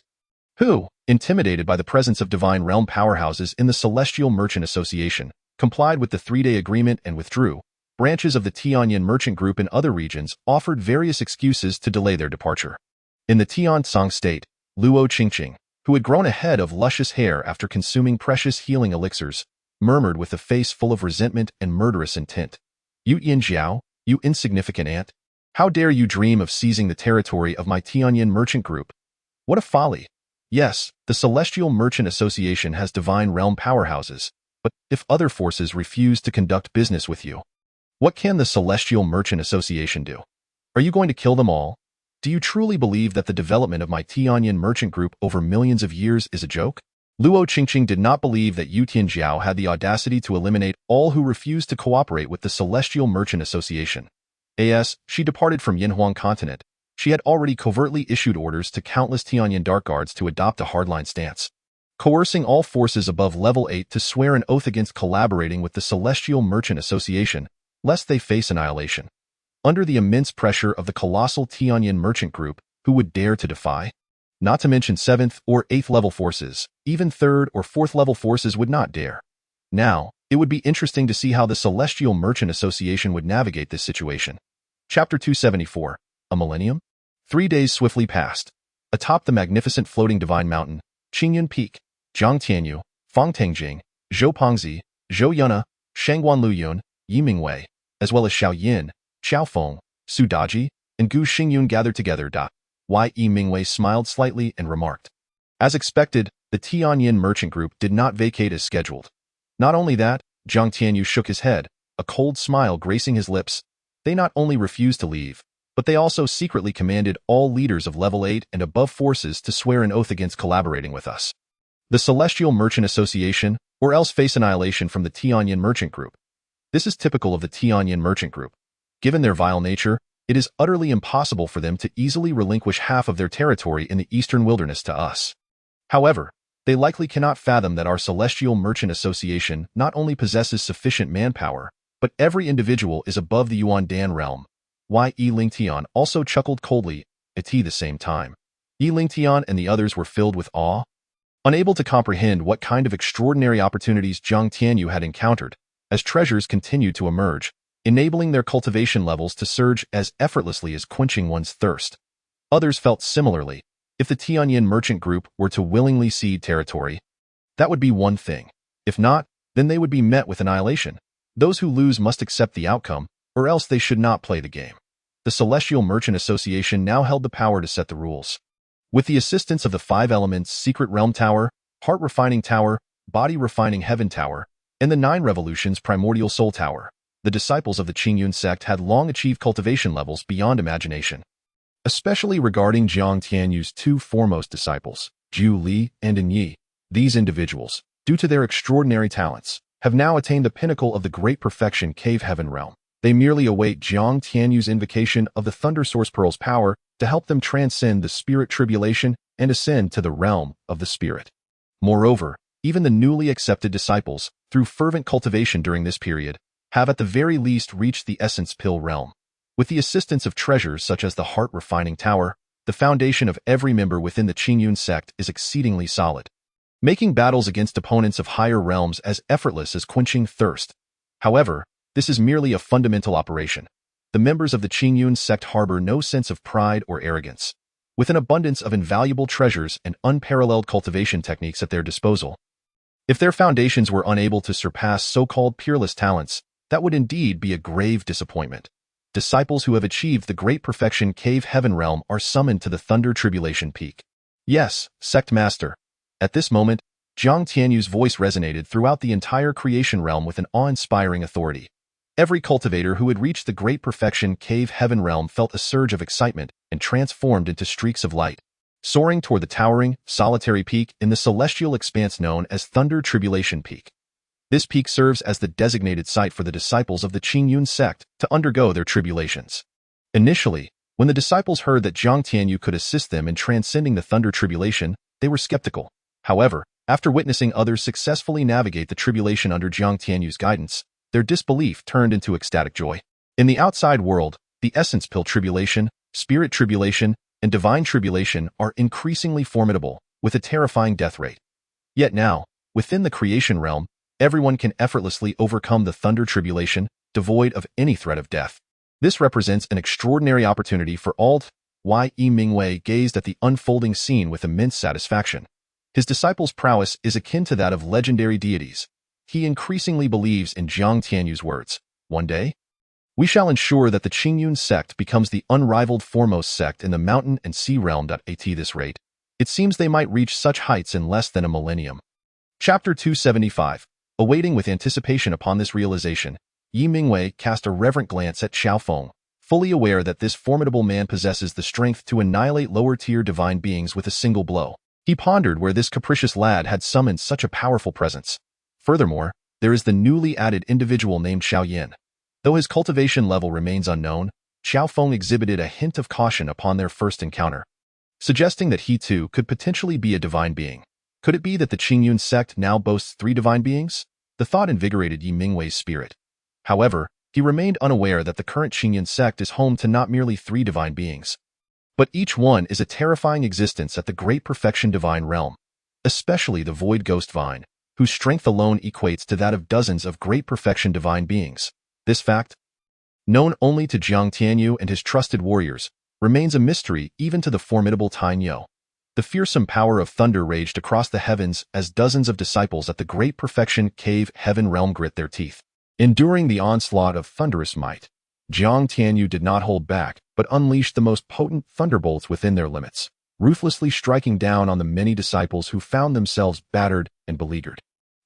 S1: who, intimidated by the presence of divine realm powerhouses in the Celestial Merchant Association, complied with the 3-day agreement and withdrew. Branches of the Tianyin Merchant Group in other regions offered various excuses to delay their departure. In the Tiansong state, Luo Qingqing, who had grown a head of luscious hair after consuming precious healing elixirs, murmured with a face full of resentment and murderous intent, "You Jiao, you insignificant ant! How dare you dream of seizing the territory of my Tianyin Merchant Group? What a folly! Yes, the Celestial Merchant Association has divine realm powerhouses, but if other forces refuse to conduct business with you, what can the Celestial Merchant Association do? Are you going to kill them all? Do you truly believe that the development of my Tianyin Merchant Group over millions of years is a joke?" Luo Qingqing did not believe that Yu Tianjiao had the audacity to eliminate all who refused to cooperate with the Celestial Merchant Association. As she departed from Yinhuang continent, she had already covertly issued orders to countless Tianyin Dark Guards to adopt a hardline stance, coercing all forces above level 8 to swear an oath against collaborating with the Celestial Merchant Association, lest they face annihilation. Under the immense pressure of the colossal Tianyin Merchant Group, who would dare to defy? Not to mention 7th or 8th level forces, even 3rd or 4th level forces would not dare. Now, it would be interesting to see how the Celestial Merchant Association would navigate this situation. Chapter 274, A Millennium? 3 days swiftly passed. Atop the magnificent floating divine mountain, Qingyun Peak, Jiang Tianyu, Fang Tengjing, Zhou Pongzi, Zhou Yuna, Shangguan Luyun, Yi Mingwei, as well as Xiao Yin, Xiao Feng, Su Daji, and Gu Xingyun gathered together. Yi Mingwei smiled slightly and remarked, "As expected, the Tianyin Merchant Group did not vacate as scheduled." Not only that, Jiang Tianyu shook his head, a cold smile gracing his lips. They not only refused to leave, but they also secretly commanded all leaders of level 8 and above forces to swear an oath against collaborating with us. The Celestial Merchant Association, or else face annihilation from the Qingyun Merchant Group. This is typical of the Qingyun Merchant Group. Given their vile nature, it is utterly impossible for them to easily relinquish half of their territory in the eastern wilderness to us. However, they likely cannot fathom that our Celestial Merchant Association not only possesses sufficient manpower, but every individual is above the Yuan Dan realm. Yi Lingtian also chuckled coldly at the same time. Yi Lingtian and the others were filled with awe, unable to comprehend what kind of extraordinary opportunities Jiang Tianyu had encountered, as treasures continued to emerge, enabling their cultivation levels to surge as effortlessly as quenching one's thirst. Others felt similarly. If the Qingyun Merchant Group were to willingly cede territory, that would be one thing. If not, then they would be met with annihilation. Those who lose must accept the outcome, or else they should not play the game. The Celestial Merchant Association now held the power to set the rules. With the assistance of the 5 elements Secret Realm Tower, Heart Refining Tower, Body Refining Heaven Tower, and the 9 Revolutions Primordial Soul Tower, the disciples of the Qingyun Sect had long achieved cultivation levels beyond imagination. Especially regarding Jiang Tianyu's 2 foremost disciples, Zhu Li and An Yi. These individuals, due to their extraordinary talents, have now attained the pinnacle of the great perfection cave heaven realm. They merely await Jiang Tianyu's invocation of the Thunder Source Pearl's power to help them transcend the spirit tribulation and ascend to the realm of the spirit. Moreover, even the newly accepted disciples, through fervent cultivation during this period, have at the very least reached the essence pill realm. With the assistance of treasures such as the Heart Refining Tower, the foundation of every member within the Qingyun Sect is exceedingly solid, making battles against opponents of higher realms as effortless as quenching thirst. However, this is merely a fundamental operation. The members of the Qingyun Sect harbor no sense of pride or arrogance. With an abundance of invaluable treasures and unparalleled cultivation techniques at their disposal, if their foundations were unable to surpass so-called peerless talents, that would indeed be a grave disappointment. Disciples who have achieved the great perfection cave heaven realm are summoned to the Thunder Tribulation Peak. Yes, Sect Master. At this moment, Jiang Tianyu's voice resonated throughout the entire creation realm with an awe-inspiring authority. Every cultivator who had reached the great perfection cave heaven realm felt a surge of excitement and transformed into streaks of light, soaring toward the towering, solitary peak in the celestial expanse known as Thunder Tribulation Peak. This peak serves as the designated site for the disciples of the Qingyun Sect to undergo their tribulations. Initially, when the disciples heard that Jiang Tianyu could assist them in transcending the Thunder Tribulation, they were skeptical. However, after witnessing others successfully navigate the tribulation under Jiang Tianyu's guidance, their disbelief turned into ecstatic joy. In the outside world, the essence pill tribulation, spirit tribulation, and divine tribulation are increasingly formidable, with a terrifying death rate. Yet now, within the creation realm, everyone can effortlessly overcome the Thunder Tribulation, devoid of any threat of death. This represents an extraordinary opportunity for all. Yi Mingwei gazed at the unfolding scene with immense satisfaction. His disciples' prowess is akin to that of legendary deities. He increasingly believes in Jiang Tianyu's words. One day, we shall ensure that the Qingyun Sect becomes the unrivaled foremost sect in the mountain and sea realm. At this rate, it seems they might reach such heights in less than a millennium. Chapter 275. Awaiting with anticipation upon this realization, Yi Mingwei cast a reverent glance at Xiaofeng, fully aware that this formidable man possesses the strength to annihilate lower-tier divine beings with a single blow. He pondered where this capricious lad had summoned such a powerful presence. Furthermore, there is the newly added individual named Xiaoyan. Though his cultivation level remains unknown, Xiaofeng exhibited a hint of caution upon their first encounter, suggesting that he too could potentially be a divine being. Could it be that the Qingyun Sect now boasts 3 divine beings? The thought invigorated Yi Mingwei's spirit. However, he remained unaware that the current Qingyun Sect is home to not merely 3 divine beings, but each one is a terrifying existence at the great perfection divine realm, especially the Void Ghost Vine, whose strength alone equates to that of dozens of great perfection divine beings. This fact, known only to Jiang Tianyu and his trusted warriors, remains a mystery even to the formidable Tainyo. The fearsome power of thunder raged across the heavens as dozens of disciples at the great perfection cave heaven realm grit their teeth. Enduring the onslaught of thunderous might, Jiang Tianyu did not hold back, but unleashed the most potent thunderbolts within their limits, ruthlessly striking down on the many disciples who found themselves battered and beleaguered.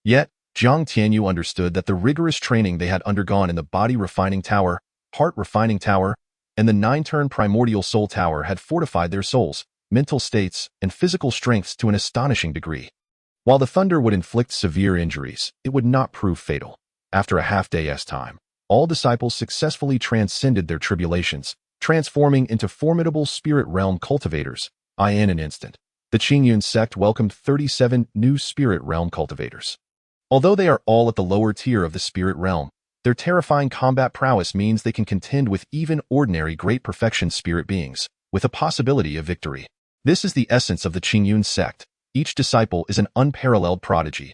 S1: Yet, Jiang Tianyu understood that the rigorous training they had undergone in the Body Refining Tower, Heart Refining Tower, and the 9-turn Primordial Soul Tower had fortified their souls, mental states, and physical strengths to an astonishing degree. While the thunder would inflict severe injuries, it would not prove fatal. After a half-day's time, all disciples successfully transcended their tribulations, transforming into formidable spirit realm cultivators. In an instant, the Qingyun Sect welcomed 37 new spirit realm cultivators. Although they are all at the lower tier of the spirit realm, their terrifying combat prowess means they can contend with even ordinary great perfection spirit beings, with a possibility of victory. This is the essence of the Qingyun Sect. Each disciple is an unparalleled prodigy.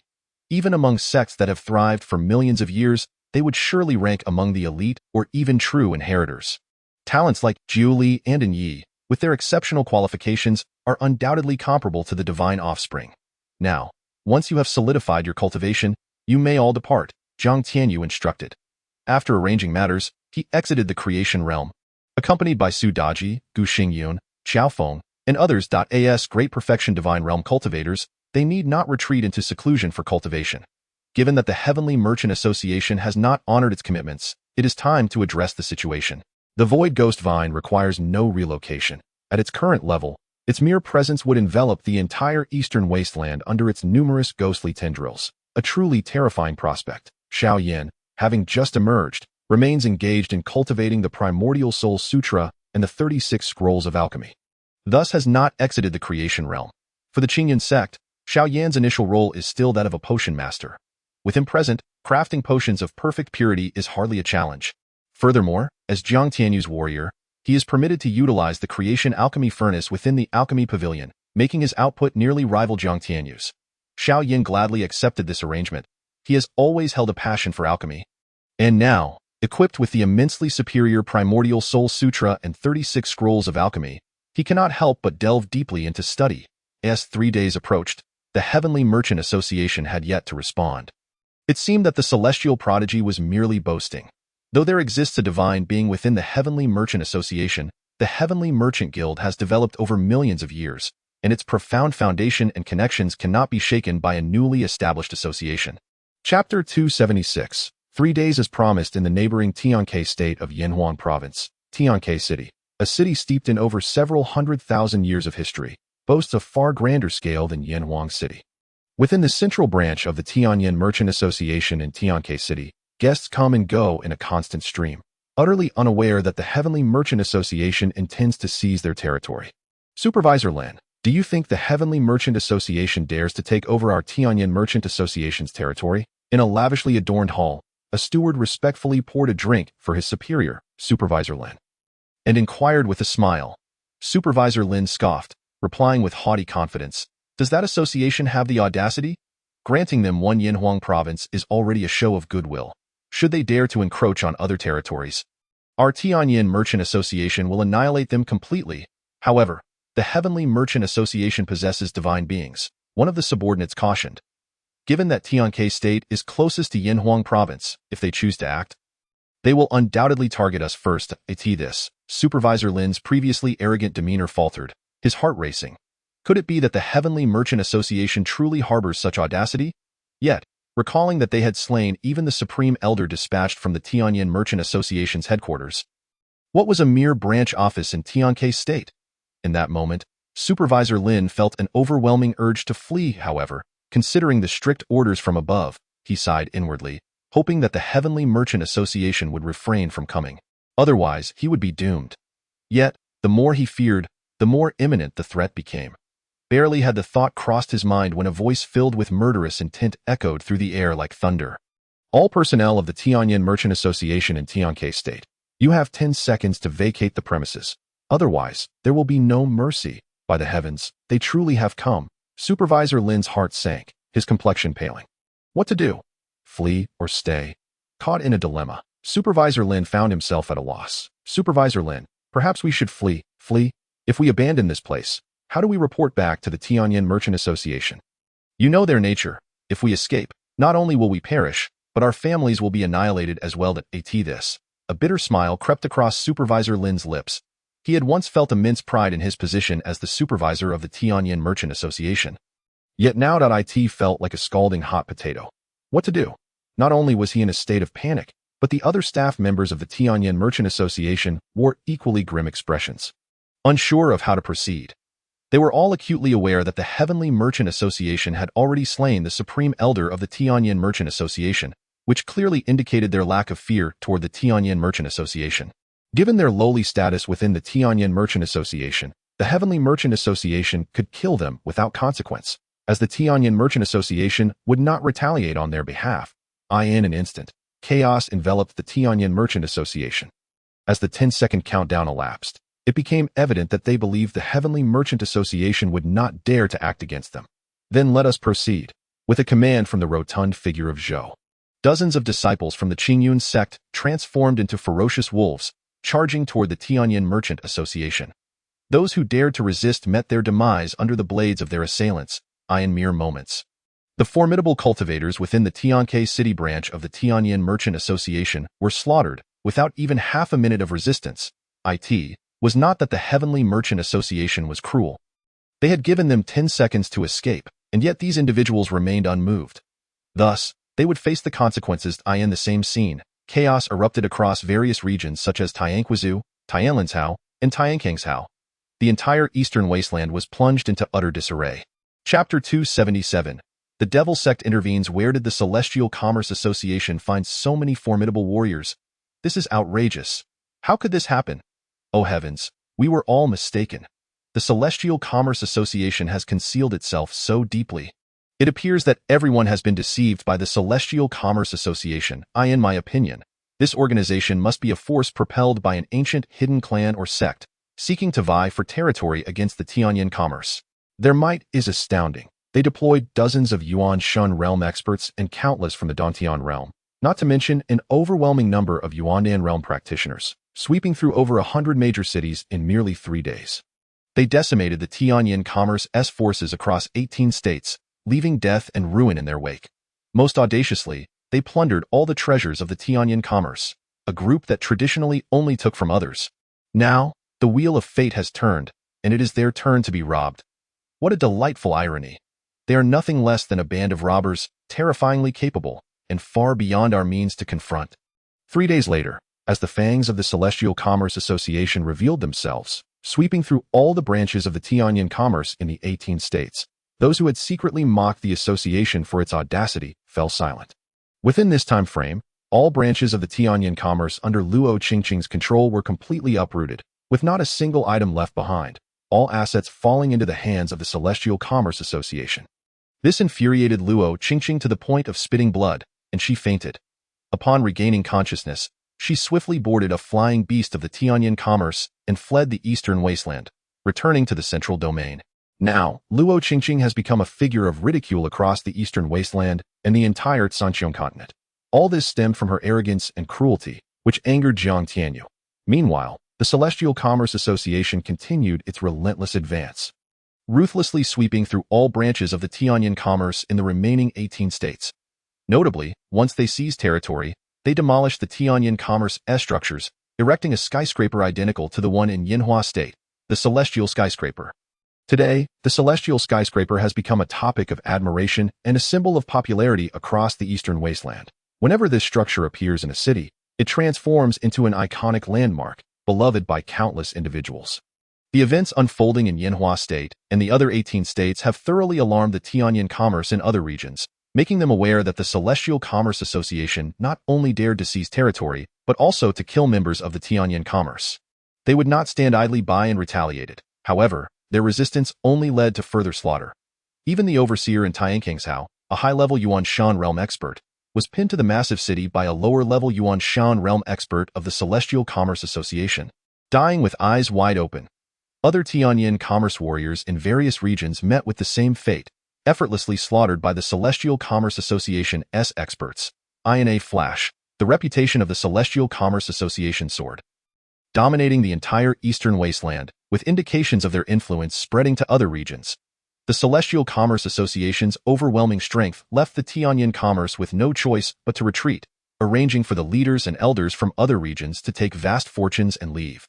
S1: Even among sects that have thrived for millions of years, they would surely rank among the elite or even true inheritors. Talents like Li and Yi, with their exceptional qualifications, are undoubtedly comparable to the divine offspring. Now, once you have solidified your cultivation, you may all depart, Zhang Tianyu instructed. After arranging matters, he exited the creation realm, accompanied by Su Daji, Gu Xingyun, Xiaofeng, and others. As great perfection divine realm cultivators, they need not retreat into seclusion for cultivation. Given that the Heavenly Merchant Association has not honored its commitments, it is time to address the situation. The Void Ghost Vine requires no relocation. At its current level, its mere presence would envelop the entire eastern wasteland under its numerous ghostly tendrils. A truly terrifying prospect. Xiao Yin, having just emerged, remains engaged in cultivating the Primordial Soul Sutra and the 36 Scrolls of Alchemy. Thus has not exited the creation realm. For the Qingyun Sect, Xiao Yan's initial role is still that of a potion master. With him present, crafting potions of perfect purity is hardly a challenge. Furthermore, as Zhang Tianyu's warrior, he is permitted to utilize the creation alchemy furnace within the alchemy pavilion, making his output nearly rival Zhang Tianyu's. Xiao Yin gladly accepted this arrangement. He has always held a passion for alchemy. And now, equipped with the immensely superior Primordial Soul Sutra and 36 Scrolls of Alchemy, he cannot help but delve deeply into study. As 3 days approached, the Heavenly Merchant Association had yet to respond. It seemed that the celestial prodigy was merely boasting. Though there exists a divine being within the Heavenly Merchant Association, the Heavenly Merchant Guild has developed over millions of years, and its profound foundation and connections cannot be shaken by a newly established association. Chapter 276. 3 days as promised in the neighboring Tianke state of Yanhuang Province, Tianke City, a city steeped in over several 100,000 years of history, boasts a far grander scale than Yanhuang City. Within the central branch of the Tianyan Merchant Association in Tianke City, guests come and go in a constant stream, utterly unaware that the Heavenly Merchant Association intends to seize their territory. Supervisor Lin, do you think the Heavenly Merchant Association dares to take over our Tianyan Merchant Association's territory? In a lavishly adorned hall, a steward respectfully poured a drink for his superior, Supervisor Lin, and inquired with a smile. Supervisor Lin scoffed, replying with haughty confidence, "Does that association have the audacity? Granting them one Yanhuang province is already a show of goodwill. Should they dare to encroach on other territories, our Tianyan Merchant Association will annihilate them completely." However, the Heavenly Merchant Association possesses divine beings, one of the subordinates cautioned. Given that Tianke State is closest to Yanhuang province, if they choose to act, they will undoubtedly target us first. This, Supervisor Lin's previously arrogant demeanor faltered, his heart racing. Could it be that the Heavenly Merchant Association truly harbors such audacity? Yet, recalling that they had slain even the Supreme Elder dispatched from the Tianyan Merchant Association's headquarters, what was a mere branch office in Tianke State? In that moment, Supervisor Lin felt an overwhelming urge to flee. However, considering the strict orders from above, he sighed inwardly, hoping that the Heavenly Merchant Association would refrain from coming. Otherwise, he would be doomed. Yet, the more he feared, the more imminent the threat became. Barely had the thought crossed his mind when a voice filled with murderous intent echoed through the air like thunder. "All personnel of the Tianyan Merchant Association in Tianke State, you have 10 seconds to vacate the premises. Otherwise, there will be no mercy. By the heavens, they truly have come." Supervisor Lin's heart sank, his complexion paling. What to do? Flee or stay? Caught in a dilemma, Supervisor Lin found himself at a loss. "Supervisor Lin, perhaps we should flee. Flee? If we abandon this place, how do we report back to the Tianyan Merchant Association? You know their nature. If we escape, not only will we perish, but our families will be annihilated as well." This. A bitter smile crept across Supervisor Lin's lips. He had once felt immense pride in his position as the supervisor of the Tianyan Merchant Association. Yet now it felt like a scalding hot potato. What to do? Not only was he in a state of panic, but the other staff members of the Tianyan Merchant Association wore equally grim expressions. Unsure of how to proceed, They were all acutely aware that the Heavenly Merchant Association had already slain the Supreme Elder of the Tianyan Merchant Association, which clearly indicated their lack of fear toward the Tianyan Merchant Association. Given their lowly status within the Tianyan Merchant Association, the Heavenly Merchant Association could kill them without consequence, as the Tianyan Merchant Association would not retaliate on their behalf. In an instant, chaos enveloped the Tianyan Merchant Association. As the 10-second countdown elapsed, it became evident that they believed the Heavenly Merchant Association would not dare to act against them. Then let us proceed, with a command from the rotund figure of Zhou. Dozens of disciples from the Qingyun Sect transformed into ferocious wolves, charging toward the Tianyan Merchant Association. Those who dared to resist met their demise under the blades of their assailants, in mere moments. The formidable cultivators within the Tianke City branch of the Tianyan Merchant Association were slaughtered without even half a minute of resistance. It was not that the Heavenly Merchant Association was cruel. They had given them 10 seconds to escape, and yet these individuals remained unmoved. Thus, they would face the consequences. In the same scene, chaos erupted across various regions such as Tianquizhou, Tianlanzhou, and Tiankangsao. The entire eastern wasteland was plunged into utter disarray. Chapter 277. The Devil Sect intervenes. Where did the Celestial Commerce Association find so many formidable warriors? This is outrageous. How could this happen? Oh heavens, we were all mistaken. The Celestial Commerce Association has concealed itself so deeply. It appears that everyone has been deceived by the Celestial Commerce Association. In my opinion, this organization must be a force propelled by an ancient hidden clan or sect, seeking to vie for territory against the Tianyan commerce. Their might is astounding. They deployed dozens of Yuan Shun realm experts and countless from the Dantian realm, not to mention an overwhelming number of Yuandan realm practitioners, sweeping through over 100 major cities in merely 3 days. They decimated the Tianyan commerce's forces across 18 states, leaving death and ruin in their wake. Most audaciously, they plundered all the treasures of the Tianyan commerce, a group that traditionally only took from others. Now, the wheel of fate has turned, and it is their turn to be robbed. What a delightful irony. They are nothing less than a band of robbers, terrifyingly capable, and far beyond our means to confront. 3 days later, as the fangs of the Celestial Commerce Association revealed themselves, sweeping through all the branches of the Tianyan commerce in the 18 states, those who had secretly mocked the association for its audacity fell silent. Within this time frame, all branches of the Tianyan commerce under Luo Qingqing's control were completely uprooted, with not a single item left behind, all assets falling into the hands of the Celestial Commerce Association. This infuriated Luo Qingqing to the point of spitting blood, and she fainted. Upon regaining consciousness, she swiftly boarded a flying beast of the Tianyan commerce and fled the eastern wasteland, returning to the central domain. Now, Luo Qingqing has become a figure of ridicule across the eastern wasteland and the entire Zhanqiang continent. All this stemmed from her arrogance and cruelty, which angered Jiang Tianyu. Meanwhile, the Celestial Commerce Association continued its relentless advance, ruthlessly sweeping through all branches of the Tianyan commerce in the remaining 18 states. Notably, once they seized territory, they demolished the Tianyan commerce's structures, erecting a skyscraper identical to the one in Yinhua State, the Celestial Skyscraper. Today, the Celestial Skyscraper has become a topic of admiration and a symbol of popularity across the eastern wasteland. Whenever this structure appears in a city, it transforms into an iconic landmark, beloved by countless individuals. The events unfolding in Yinhua State and the other 18 states have thoroughly alarmed the Tianyan commerce in other regions, making them aware that the Celestial Commerce Association not only dared to seize territory, but also to kill members of the Tianyan commerce. They would not stand idly by and retaliated. However, their resistance only led to further slaughter. Even the overseer in Tiankangsao, a high-level Yuan Shan realm expert, was pinned to the massive city by a lower-level Yuan Shan realm expert of the Celestial Commerce Association, dying with eyes wide open. Other Tianyan commerce warriors in various regions met with the same fate, effortlessly slaughtered by the Celestial Commerce Association's experts. In a flash, the reputation of the Celestial Commerce Association soared, dominating the entire eastern wasteland, with indications of their influence spreading to other regions. The Celestial Commerce Association's overwhelming strength left the Tianyan commerce with no choice but to retreat, arranging for the leaders and elders from other regions to take vast fortunes and leave.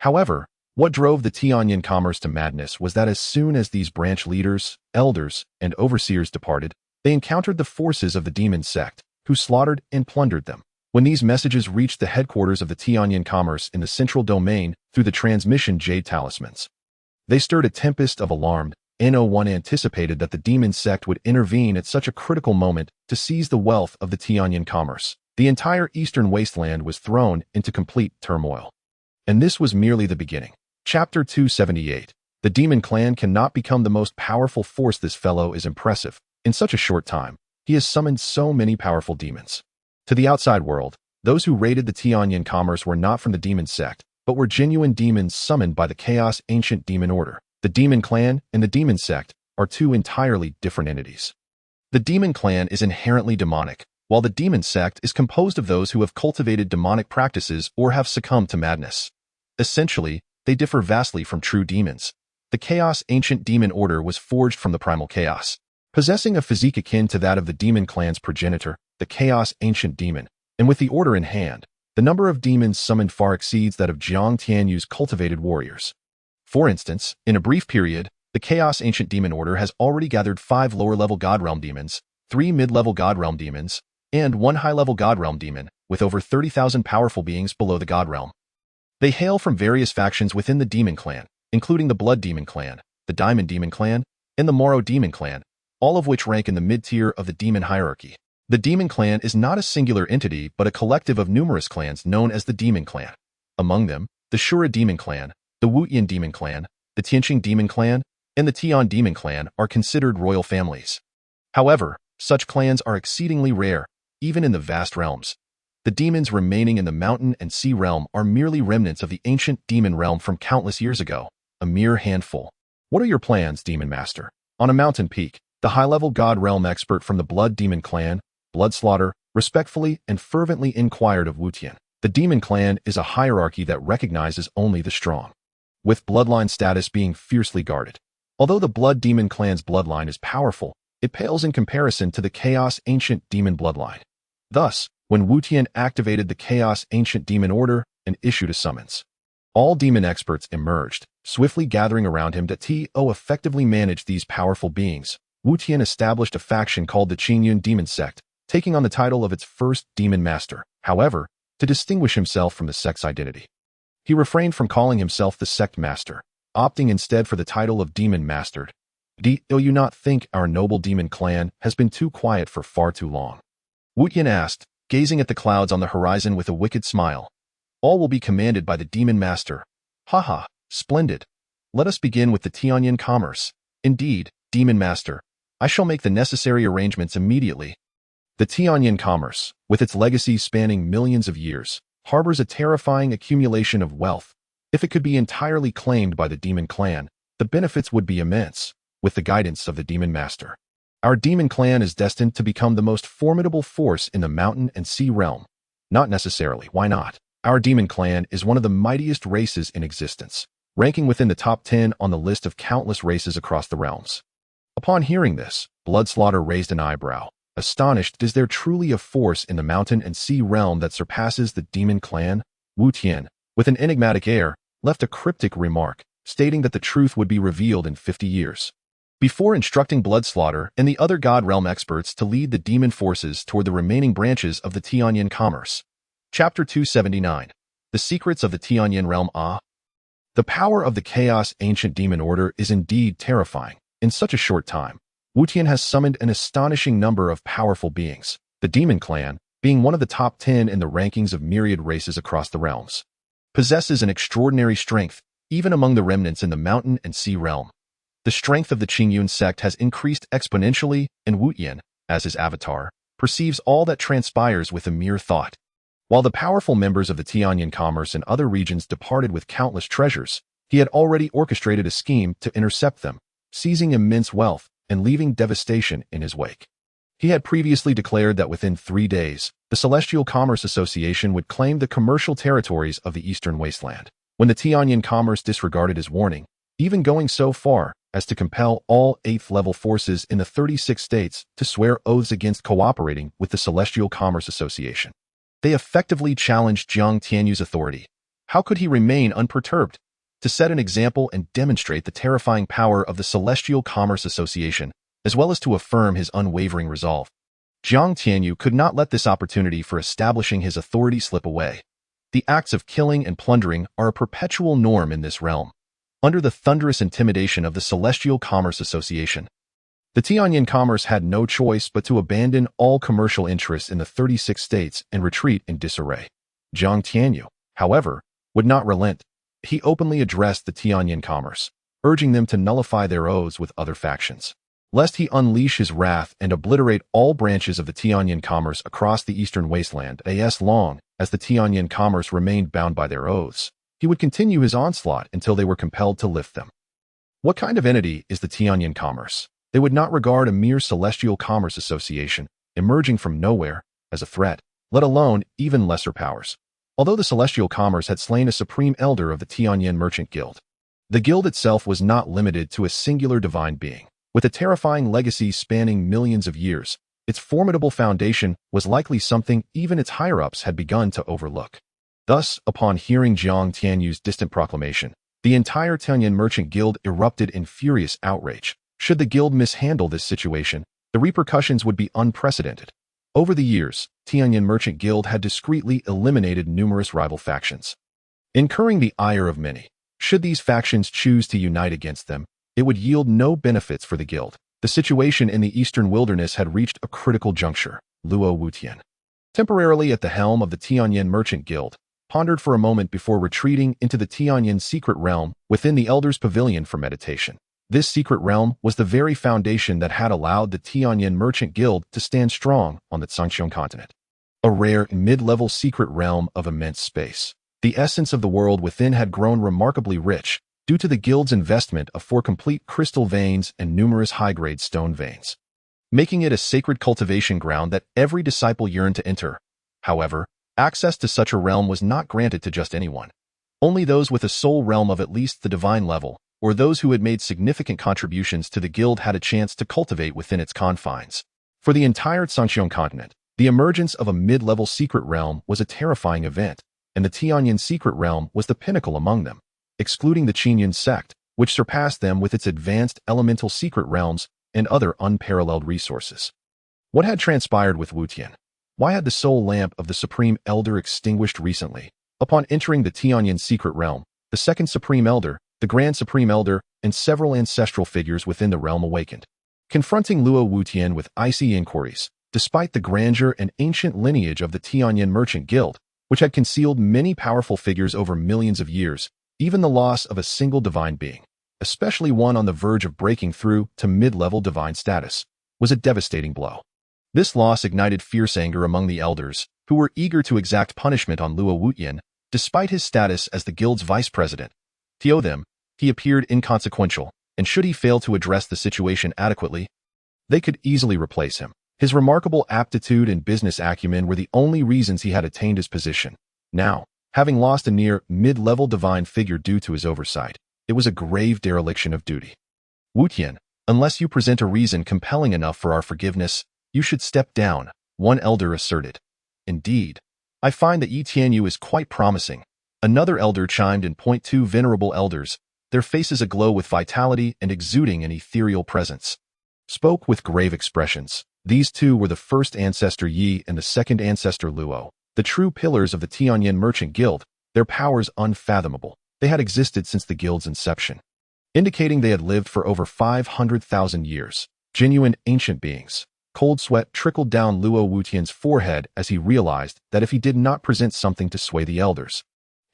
S1: However, what drove the Tianyan commerce to madness was that as soon as these branch leaders, elders, and overseers departed, they encountered the forces of the demon sect, who slaughtered and plundered them. When these messages reached the headquarters of the Tianyan commerce in the central domain through the transmission jade talismans, They stirred a tempest of alarm. No one anticipated that the demon sect would intervene at such a critical moment to seize the wealth of the Qingyun commerce. The entire eastern wasteland was thrown into complete turmoil. And this was merely the beginning. Chapter 278. The demon clan cannot become the most powerful force. This fellow is impressive. In such a short time, he has summoned so many powerful demons. To the outside world, those who raided the Qingyun commerce were not from the demon sect, but were genuine demons summoned by the Chaos Ancient Demon Order. The demon clan and the demon sect are two entirely different entities. The demon clan is inherently demonic, while the demon sect is composed of those who have cultivated demonic practices or have succumbed to madness. Essentially, they differ vastly from true demons. The Chaos Ancient Demon Order was forged from the primal chaos, possessing a physique akin to that of the demon clan's progenitor, the Chaos Ancient Demon, and with the order in hand, the number of demons summoned far exceeds that of Jiang Tianyu's cultivated warriors. For instance, in a brief period, the Chaos Ancient Demon Order has already gathered 5 lower-level God Realm demons, 3 mid-level God Realm demons, and 1 high-level God Realm demon, with over 30,000 powerful beings below the God Realm. They hail from various factions within the Demon Clan, including the Blood Demon Clan, the Diamond Demon Clan, and the Moro Demon Clan, all of which rank in the mid-tier of the demon hierarchy. The Demon Clan is not a singular entity but a collective of numerous clans known as the Demon Clan. Among them, the Shura Demon Clan, the Wuyin Demon Clan, the Tianqing Demon Clan, and the Tian Demon Clan are considered royal families. However, such clans are exceedingly rare, even in the vast realms. The demons remaining in the mountain and sea realm are merely remnants of the ancient demon realm from countless years ago, a mere handful. What are your plans, Demon Master? On a mountain peak, the high-level God Realm expert from the Blood Demon Clan, Bloodslaughter, respectfully and fervently inquired of Wu Tian. The Demon Clan is a hierarchy that recognizes only the strong, with bloodline status being fiercely guarded. Although the Blood Demon Clan's bloodline is powerful, it pales in comparison to the Chaos Ancient Demon bloodline. Thus, when Wu Tian activated the Chaos Ancient Demon Order and issued a summons, all demon experts emerged, swiftly gathering around him to effectively manage these powerful beings. Wu Tian established a faction called the Qingyun Demon Sect, taking on the title of its first demon master. However, to distinguish himself from the sect's identity, he refrained from calling himself the sect master, opting instead for the title of demon mastered. Do you not think our noble demon clan has been too quiet for far too long? Wu Tian asked, gazing at the clouds on the horizon with a wicked smile. All will be commanded by the demon master. Haha, splendid. Let us begin with the Qingyun commerce. Indeed, demon master, I shall make the necessary arrangements immediately. The Qingyun commerce, with its legacy spanning millions of years, harbors a terrifying accumulation of wealth. If it could be entirely claimed by the demon clan, the benefits would be immense. With the guidance of the demon master, our demon clan is destined to become the most formidable force in the mountain and sea realm. Not necessarily, why not? Our demon clan is one of the mightiest races in existence, ranking within the top 10 on the list of countless races across the realms. Upon hearing this, Bloodslaughter raised an eyebrow, astonished. Is there truly a force in the mountain and sea realm that surpasses the demon clan? Wu Tian, with an enigmatic air, left a cryptic remark, stating that the truth would be revealed in 50 years. Before instructing Bloodslaughter and the other God Realm experts to lead the demon forces toward the remaining branches of the Qingyun commerce. Chapter 279. The Secrets of the Qingyun Realm. The power of the Chaos Ancient Demon Order is indeed terrifying. In such a short time, Wu Tian has summoned an astonishing number of powerful beings, the Demon Clan, being one of the top 10 in the rankings of myriad races across the realms, possesses an extraordinary strength, even among the remnants in the mountain and sea realm. The strength of the Qingyun Sect has increased exponentially, and Wu Tian, as his avatar, perceives all that transpires with a mere thought. While the powerful members of the Qingyun commerce in other regions departed with countless treasures, he had already orchestrated a scheme to intercept them, seizing immense wealth and leaving devastation in his wake. He had previously declared that within 3 days, the Celestial Commerce Association would claim the commercial territories of the Eastern Wasteland. When the Qingyun commerce disregarded his warning, even going so far as to compel all 8th-level forces in the 36 states to swear oaths against cooperating with the Celestial Commerce Association. They effectively challenged Jiang Tianyu's authority. How could he remain unperturbed? To set an example and demonstrate the terrifying power of the Celestial Commerce Association, as well as to affirm his unwavering resolve, Jiang Tianyu could not let this opportunity for establishing his authority slip away. The acts of killing and plundering are a perpetual norm in this realm. under the thunderous intimidation of the Celestial Commerce Association. The Tianyin commerce had no choice but to abandon all commercial interests in the 36 states and retreat in disarray. Jiang Tianyu, however, would not relent. He openly addressed the Tianyin commerce, urging them to nullify their oaths with other factions, lest he unleash his wrath and obliterate all branches of the Tianyin commerce across the eastern wasteland. As long as the Tianyin commerce remained bound by their oaths, he would continue his onslaught until they were compelled to lift them. What kind of entity is the Tianyin commerce? They would not regard a mere Celestial Commerce Association, emerging from nowhere, as a threat, let alone even lesser powers. Although the Celestial Commerce had slain a supreme elder of the Tianyin Merchant Guild, the guild itself was not limited to a singular divine being. With a terrifying legacy spanning millions of years, its formidable foundation was likely something even its higher-ups had begun to overlook. Thus, upon hearing Jiang Tianyu's distant proclamation, the entire Tianyin Merchant Guild erupted in furious outrage. Should the guild mishandle this situation, the repercussions would be unprecedented. Over the years, Tianyin Merchant Guild had discreetly eliminated numerous rival factions, incurring the ire of many. Should these factions choose to unite against them, it would yield no benefits for the guild. The situation in the eastern wilderness had reached a critical juncture. Luo Wutian, temporarily at the helm of the Tianyin Merchant Guild, pondered for a moment before retreating into the Tianyin secret realm within the Elder's Pavilion for meditation. This secret realm was the very foundation that had allowed the Tianyin Merchant Guild to stand strong on the Zhangqiang continent. A rare mid-level secret realm of immense space. The essence of the world within had grown remarkably rich due to the guild's investment of 4 complete crystal veins and numerous high-grade stone veins, making it a sacred cultivation ground that every disciple yearned to enter. However, access to such a realm was not granted to just anyone. Only those with a soul realm of at least the divine level, or those who had made significant contributions to the guild, had a chance to cultivate within its confines. For the entire Zhangqiang continent, the emergence of a mid-level secret realm was a terrifying event, and the Tianyin secret realm was the pinnacle among them, excluding the Qingyun Sect, which surpassed them with its advanced elemental secret realms and other unparalleled resources. What had transpired with Wutian? Why had the soul lamp of the Supreme Elder extinguished recently? Upon entering the Tianyin secret realm, the second Supreme Elder, the Grand Supreme Elder, and several ancestral figures within the realm awakened, confronting Luo Wutian with icy inquiries. Despite the grandeur and ancient lineage of the Tianyin Merchant Guild, which had concealed many powerful figures over millions of years, even the loss of a single divine being, especially one on the verge of breaking through to mid-level divine status, was a devastating blow. This loss ignited fierce anger among the elders, who were eager to exact punishment on Luo Wutian, despite his status as the guild's vice president. To them, he appeared inconsequential, and should he fail to address the situation adequately, they could easily replace him. His remarkable aptitude and business acumen were the only reasons he had attained his position. Now, having lost a near mid-level divine figure due to his oversight, it was a grave dereliction of duty. Wutian, unless you present a reason compelling enough for our forgiveness, you should step down, one elder asserted. Indeed, I find that Yi Tianyu is quite promising. Another elder chimed in. 2 venerable elders, their faces aglow with vitality and exuding an ethereal presence, spoke with grave expressions. These 2 were the first ancestor Yi and the second ancestor Luo, the true pillars of the Tianyin Merchant Guild, their powers unfathomable. They had existed since the guild's inception, indicating they had lived for over 500,000 years. Genuine ancient beings. Cold sweat trickled down Luo Wutian's forehead as he realized that if he did not present something to sway the elders,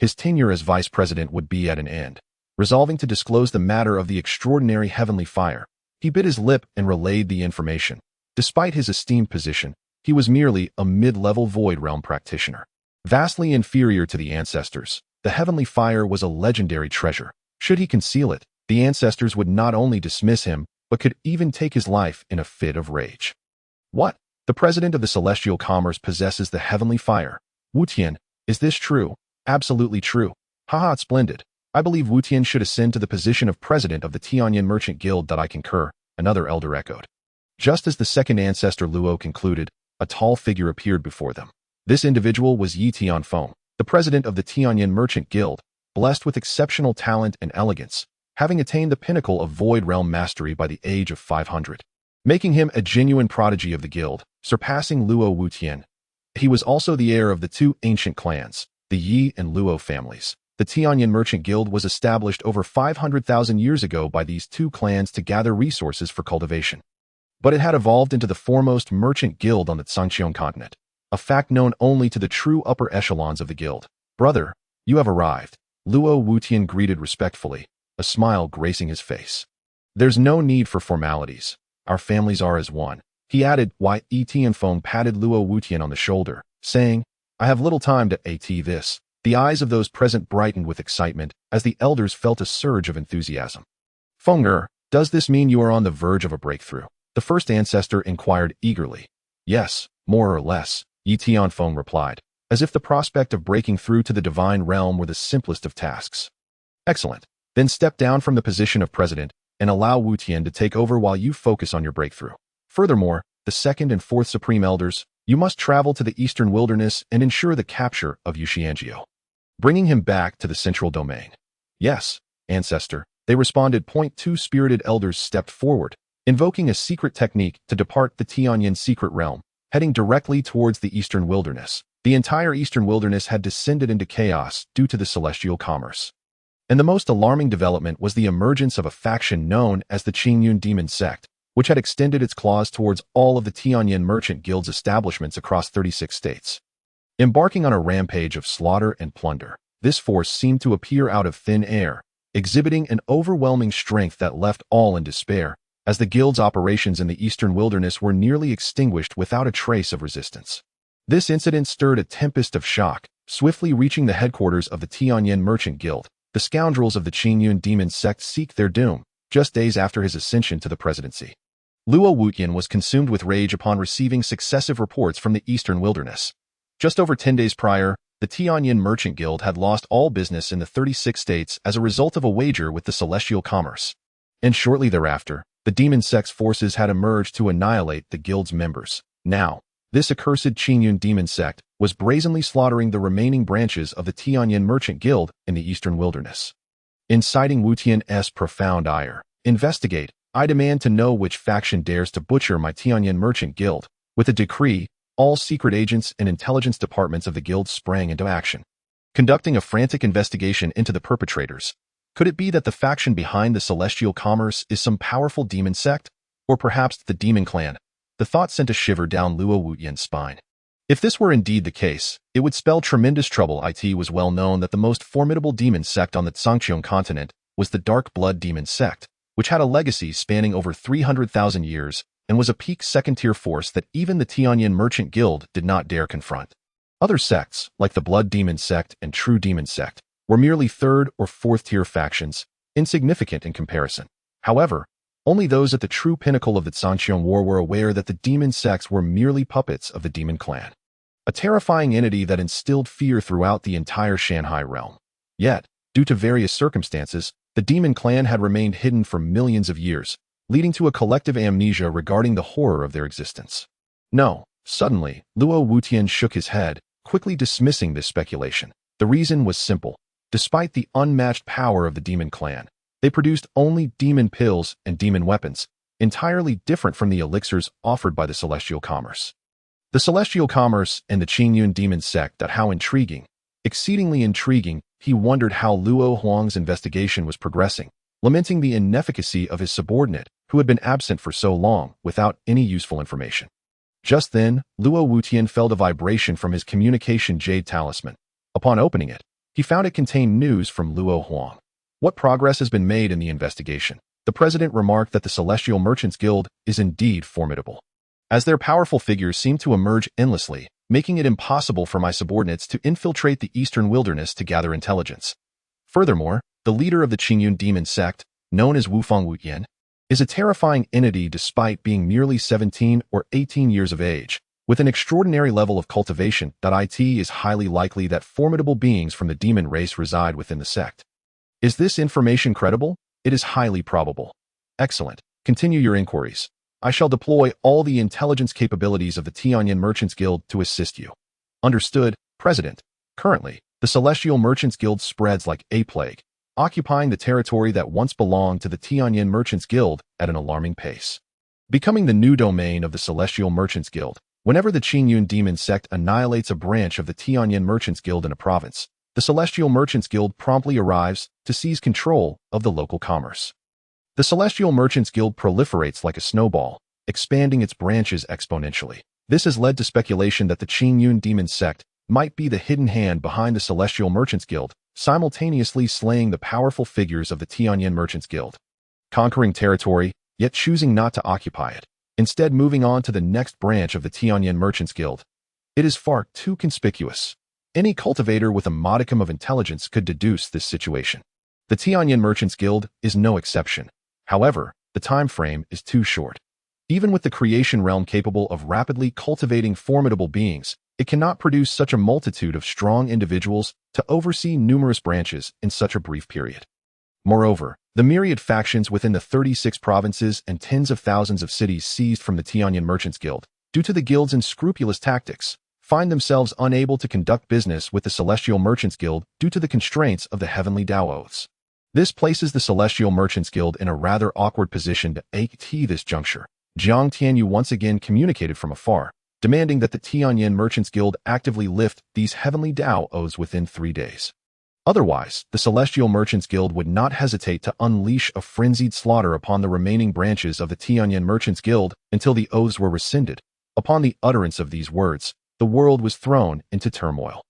S1: his tenure as vice president would be at an end. Resolving to disclose the matter of the extraordinary heavenly fire, he bit his lip and relayed the information. Despite his esteemed position, he was merely a mid-level void realm practitioner, vastly inferior to the ancestors. The heavenly fire was a legendary treasure. Should he conceal it, the ancestors would not only dismiss him, but could even take his life in a fit of rage. What? The president of the Celestial Commerce possesses the heavenly fire. Wutian, is this true? Absolutely true. Haha, splendid. I believe Wutian should ascend to the position of president of the Tianyin Merchant Guild. That I concur, another elder echoed. Just as the second ancestor Luo concluded, a tall figure appeared before them. This individual was Yi Tianfeng, the president of the Tianyin Merchant Guild, blessed with exceptional talent and elegance, having attained the pinnacle of void realm mastery by the age of 500, making him a genuine prodigy of the guild, surpassing Luo Wutian. He was also the heir of the 2 ancient clans, the Yi and Luo families, the Tianyan Merchant Guild was established over 500,000 years ago by these two clans to gather resources for cultivation. But it had evolved into the foremost merchant guild on the Zhangqiang continent, a fact known only to the true upper echelons of the guild. "Brother, you have arrived," Luo Wutian greeted respectfully, a smile gracing his face. "There's no need for formalities. Our families are as one," he added, while Tianfeng patted Luo Wutian on the shoulder, saying, "I have little time to at this." The eyes of those present brightened with excitement as the elders felt a surge of enthusiasm. "Fenger, does this mean you are on the verge of a breakthrough?" the first ancestor inquired eagerly. "Yes, more or less," Yi Tianfeng replied, as if the prospect of breaking through to the divine realm were the simplest of tasks. "Excellent. Then step down from the position of president and allow Wu Tian to take over while you focus on your breakthrough. Furthermore, the second and fourth supreme elders, you must travel to the eastern wilderness and ensure the capture of Yuxianjiu, bringing him back to the central domain." "Yes, ancestor," they responded. Two spirited elders stepped forward, invoking a secret technique to depart the Tianyan secret realm, heading directly towards the eastern wilderness. The entire eastern wilderness had descended into chaos due to the celestial commerce. And the most alarming development was the emergence of a faction known as the Qingyun Sect, which had extended its claws towards all of the Tianyan Merchant Guild's establishments across 36 states. Embarking on a rampage of slaughter and plunder, this force seemed to appear out of thin air, exhibiting an overwhelming strength that left all in despair, as the guild's operations in the eastern wilderness were nearly extinguished without a trace of resistance. This incident stirred a tempest of shock, swiftly reaching the headquarters of the Tianyan Merchant Guild. The scoundrels of the Qingyun Sect seek their doom, just days after his ascension to the presidency. Luo Wutian was consumed with rage upon receiving successive reports from the eastern wilderness. Just over 10 days prior, the Tianyan Merchant Guild had lost all business in the 36 states as a result of a wager with the celestial commerce. And shortly thereafter, the demon sect's forces had emerged to annihilate the guild's members. Now, this accursed Qingyun Sect was brazenly slaughtering the remaining branches of the Tianyan Merchant Guild in the eastern wilderness. Inciting Wutian's profound ire. "Investigate. I demand to know which faction dares to butcher my Tianyan Merchant Guild." With a decree, all secret agents and intelligence departments of the guild sprang into action, conducting a frantic investigation into the perpetrators. Could it be that the faction behind the celestial commerce is some powerful demon sect? Or perhaps the demon clan? The thought sent a shiver down Luo Wutian's spine. If this were indeed the case, it would spell tremendous trouble. It was well known that the most formidable demon sect on the Zhangqiang continent was the Dark Blood Demon Sect, which had a legacy spanning over 300,000 years and was a peak second-tier force that even the Tianyan Merchant Guild did not dare confront. Other sects, like the Blood Demon Sect and True Demon Sect, were merely third- or fourth-tier factions, insignificant in comparison. However, only those at the true pinnacle of the Zhangqiang War were aware that the demon sects were merely puppets of the demon clan, a terrifying entity that instilled fear throughout the entire Shanghai realm. Yet, due to various circumstances, the demon clan had remained hidden for millions of years, leading to a collective amnesia regarding the horror of their existence. No, suddenly, Luo Wutian shook his head, quickly dismissing this speculation. The reason was simple. Despite the unmatched power of the demon clan, they produced only demon pills and demon weapons, entirely different from the elixirs offered by the celestial commerce. The celestial commerce and the Qingyun Sect. How intriguing. Exceedingly intriguing, he wondered how Luo Huang's investigation was progressing, lamenting the inefficacy of his subordinate, who had been absent for so long without any useful information. Just then, Luo Wutian felt a vibration from his communication jade talisman. Upon opening it, he found it contained news from Luo Huang. "What progress has been made in the investigation?" The president remarked that the Celestial Merchants Guild is indeed formidable, as their powerful figures seem to emerge endlessly, making it impossible for my subordinates to infiltrate the eastern wilderness to gather intelligence. Furthermore, the leader of the Qingyun Sect, known as Wufang Wutian, is a terrifying entity despite being merely 17 or 18 years of age. With an extraordinary level of cultivation, it is highly likely that formidable beings from the demon race reside within the sect. Is this information credible? It is highly probable. Excellent. Continue your inquiries. I shall deploy all the intelligence capabilities of the Tianyan Merchants Guild to assist you. Understood, President. Currently, the Celestial Merchants Guild spreads like a plague, occupying the territory that once belonged to the Tianyan Merchants Guild at an alarming pace, becoming the new domain of the Celestial Merchants Guild. Whenever the Qingyun Sect annihilates a branch of the Tianyan Merchants Guild in a province, the Celestial Merchants Guild promptly arrives to seize control of the local commerce. The Celestial Merchants Guild proliferates like a snowball, expanding its branches exponentially. This has led to speculation that the Qingyun Sect might be the hidden hand behind the Celestial Merchants Guild, simultaneously slaying the powerful figures of the Tianyan Merchants Guild. Conquering territory, yet choosing not to occupy it, instead moving on to the next branch of the Tianyan Merchants Guild. It is far too conspicuous. Any cultivator with a modicum of intelligence could deduce this situation. The Tianyan Merchants Guild is no exception. However, the time frame is too short. Even with the creation realm capable of rapidly cultivating formidable beings, it cannot produce such a multitude of strong individuals to oversee numerous branches in such a brief period. Moreover, the myriad factions within the 36 provinces and tens of thousands of cities seized from the Tianyan Merchants Guild, due to the guild's unscrupulous tactics, find themselves unable to conduct business with the Celestial Merchants Guild due to the constraints of the Heavenly Tao Oaths. This places the Celestial Merchants Guild in a rather awkward position at this juncture. Jiang Tianyu once again communicated from afar, demanding that the Tianyan Merchants Guild actively lift these Heavenly Tao Oaths within 3 days. Otherwise, the Celestial Merchants Guild would not hesitate to unleash a frenzied slaughter upon the remaining branches of the Tianyan Merchants Guild until the oaths were rescinded. Upon the utterance of these words, the world was thrown into turmoil.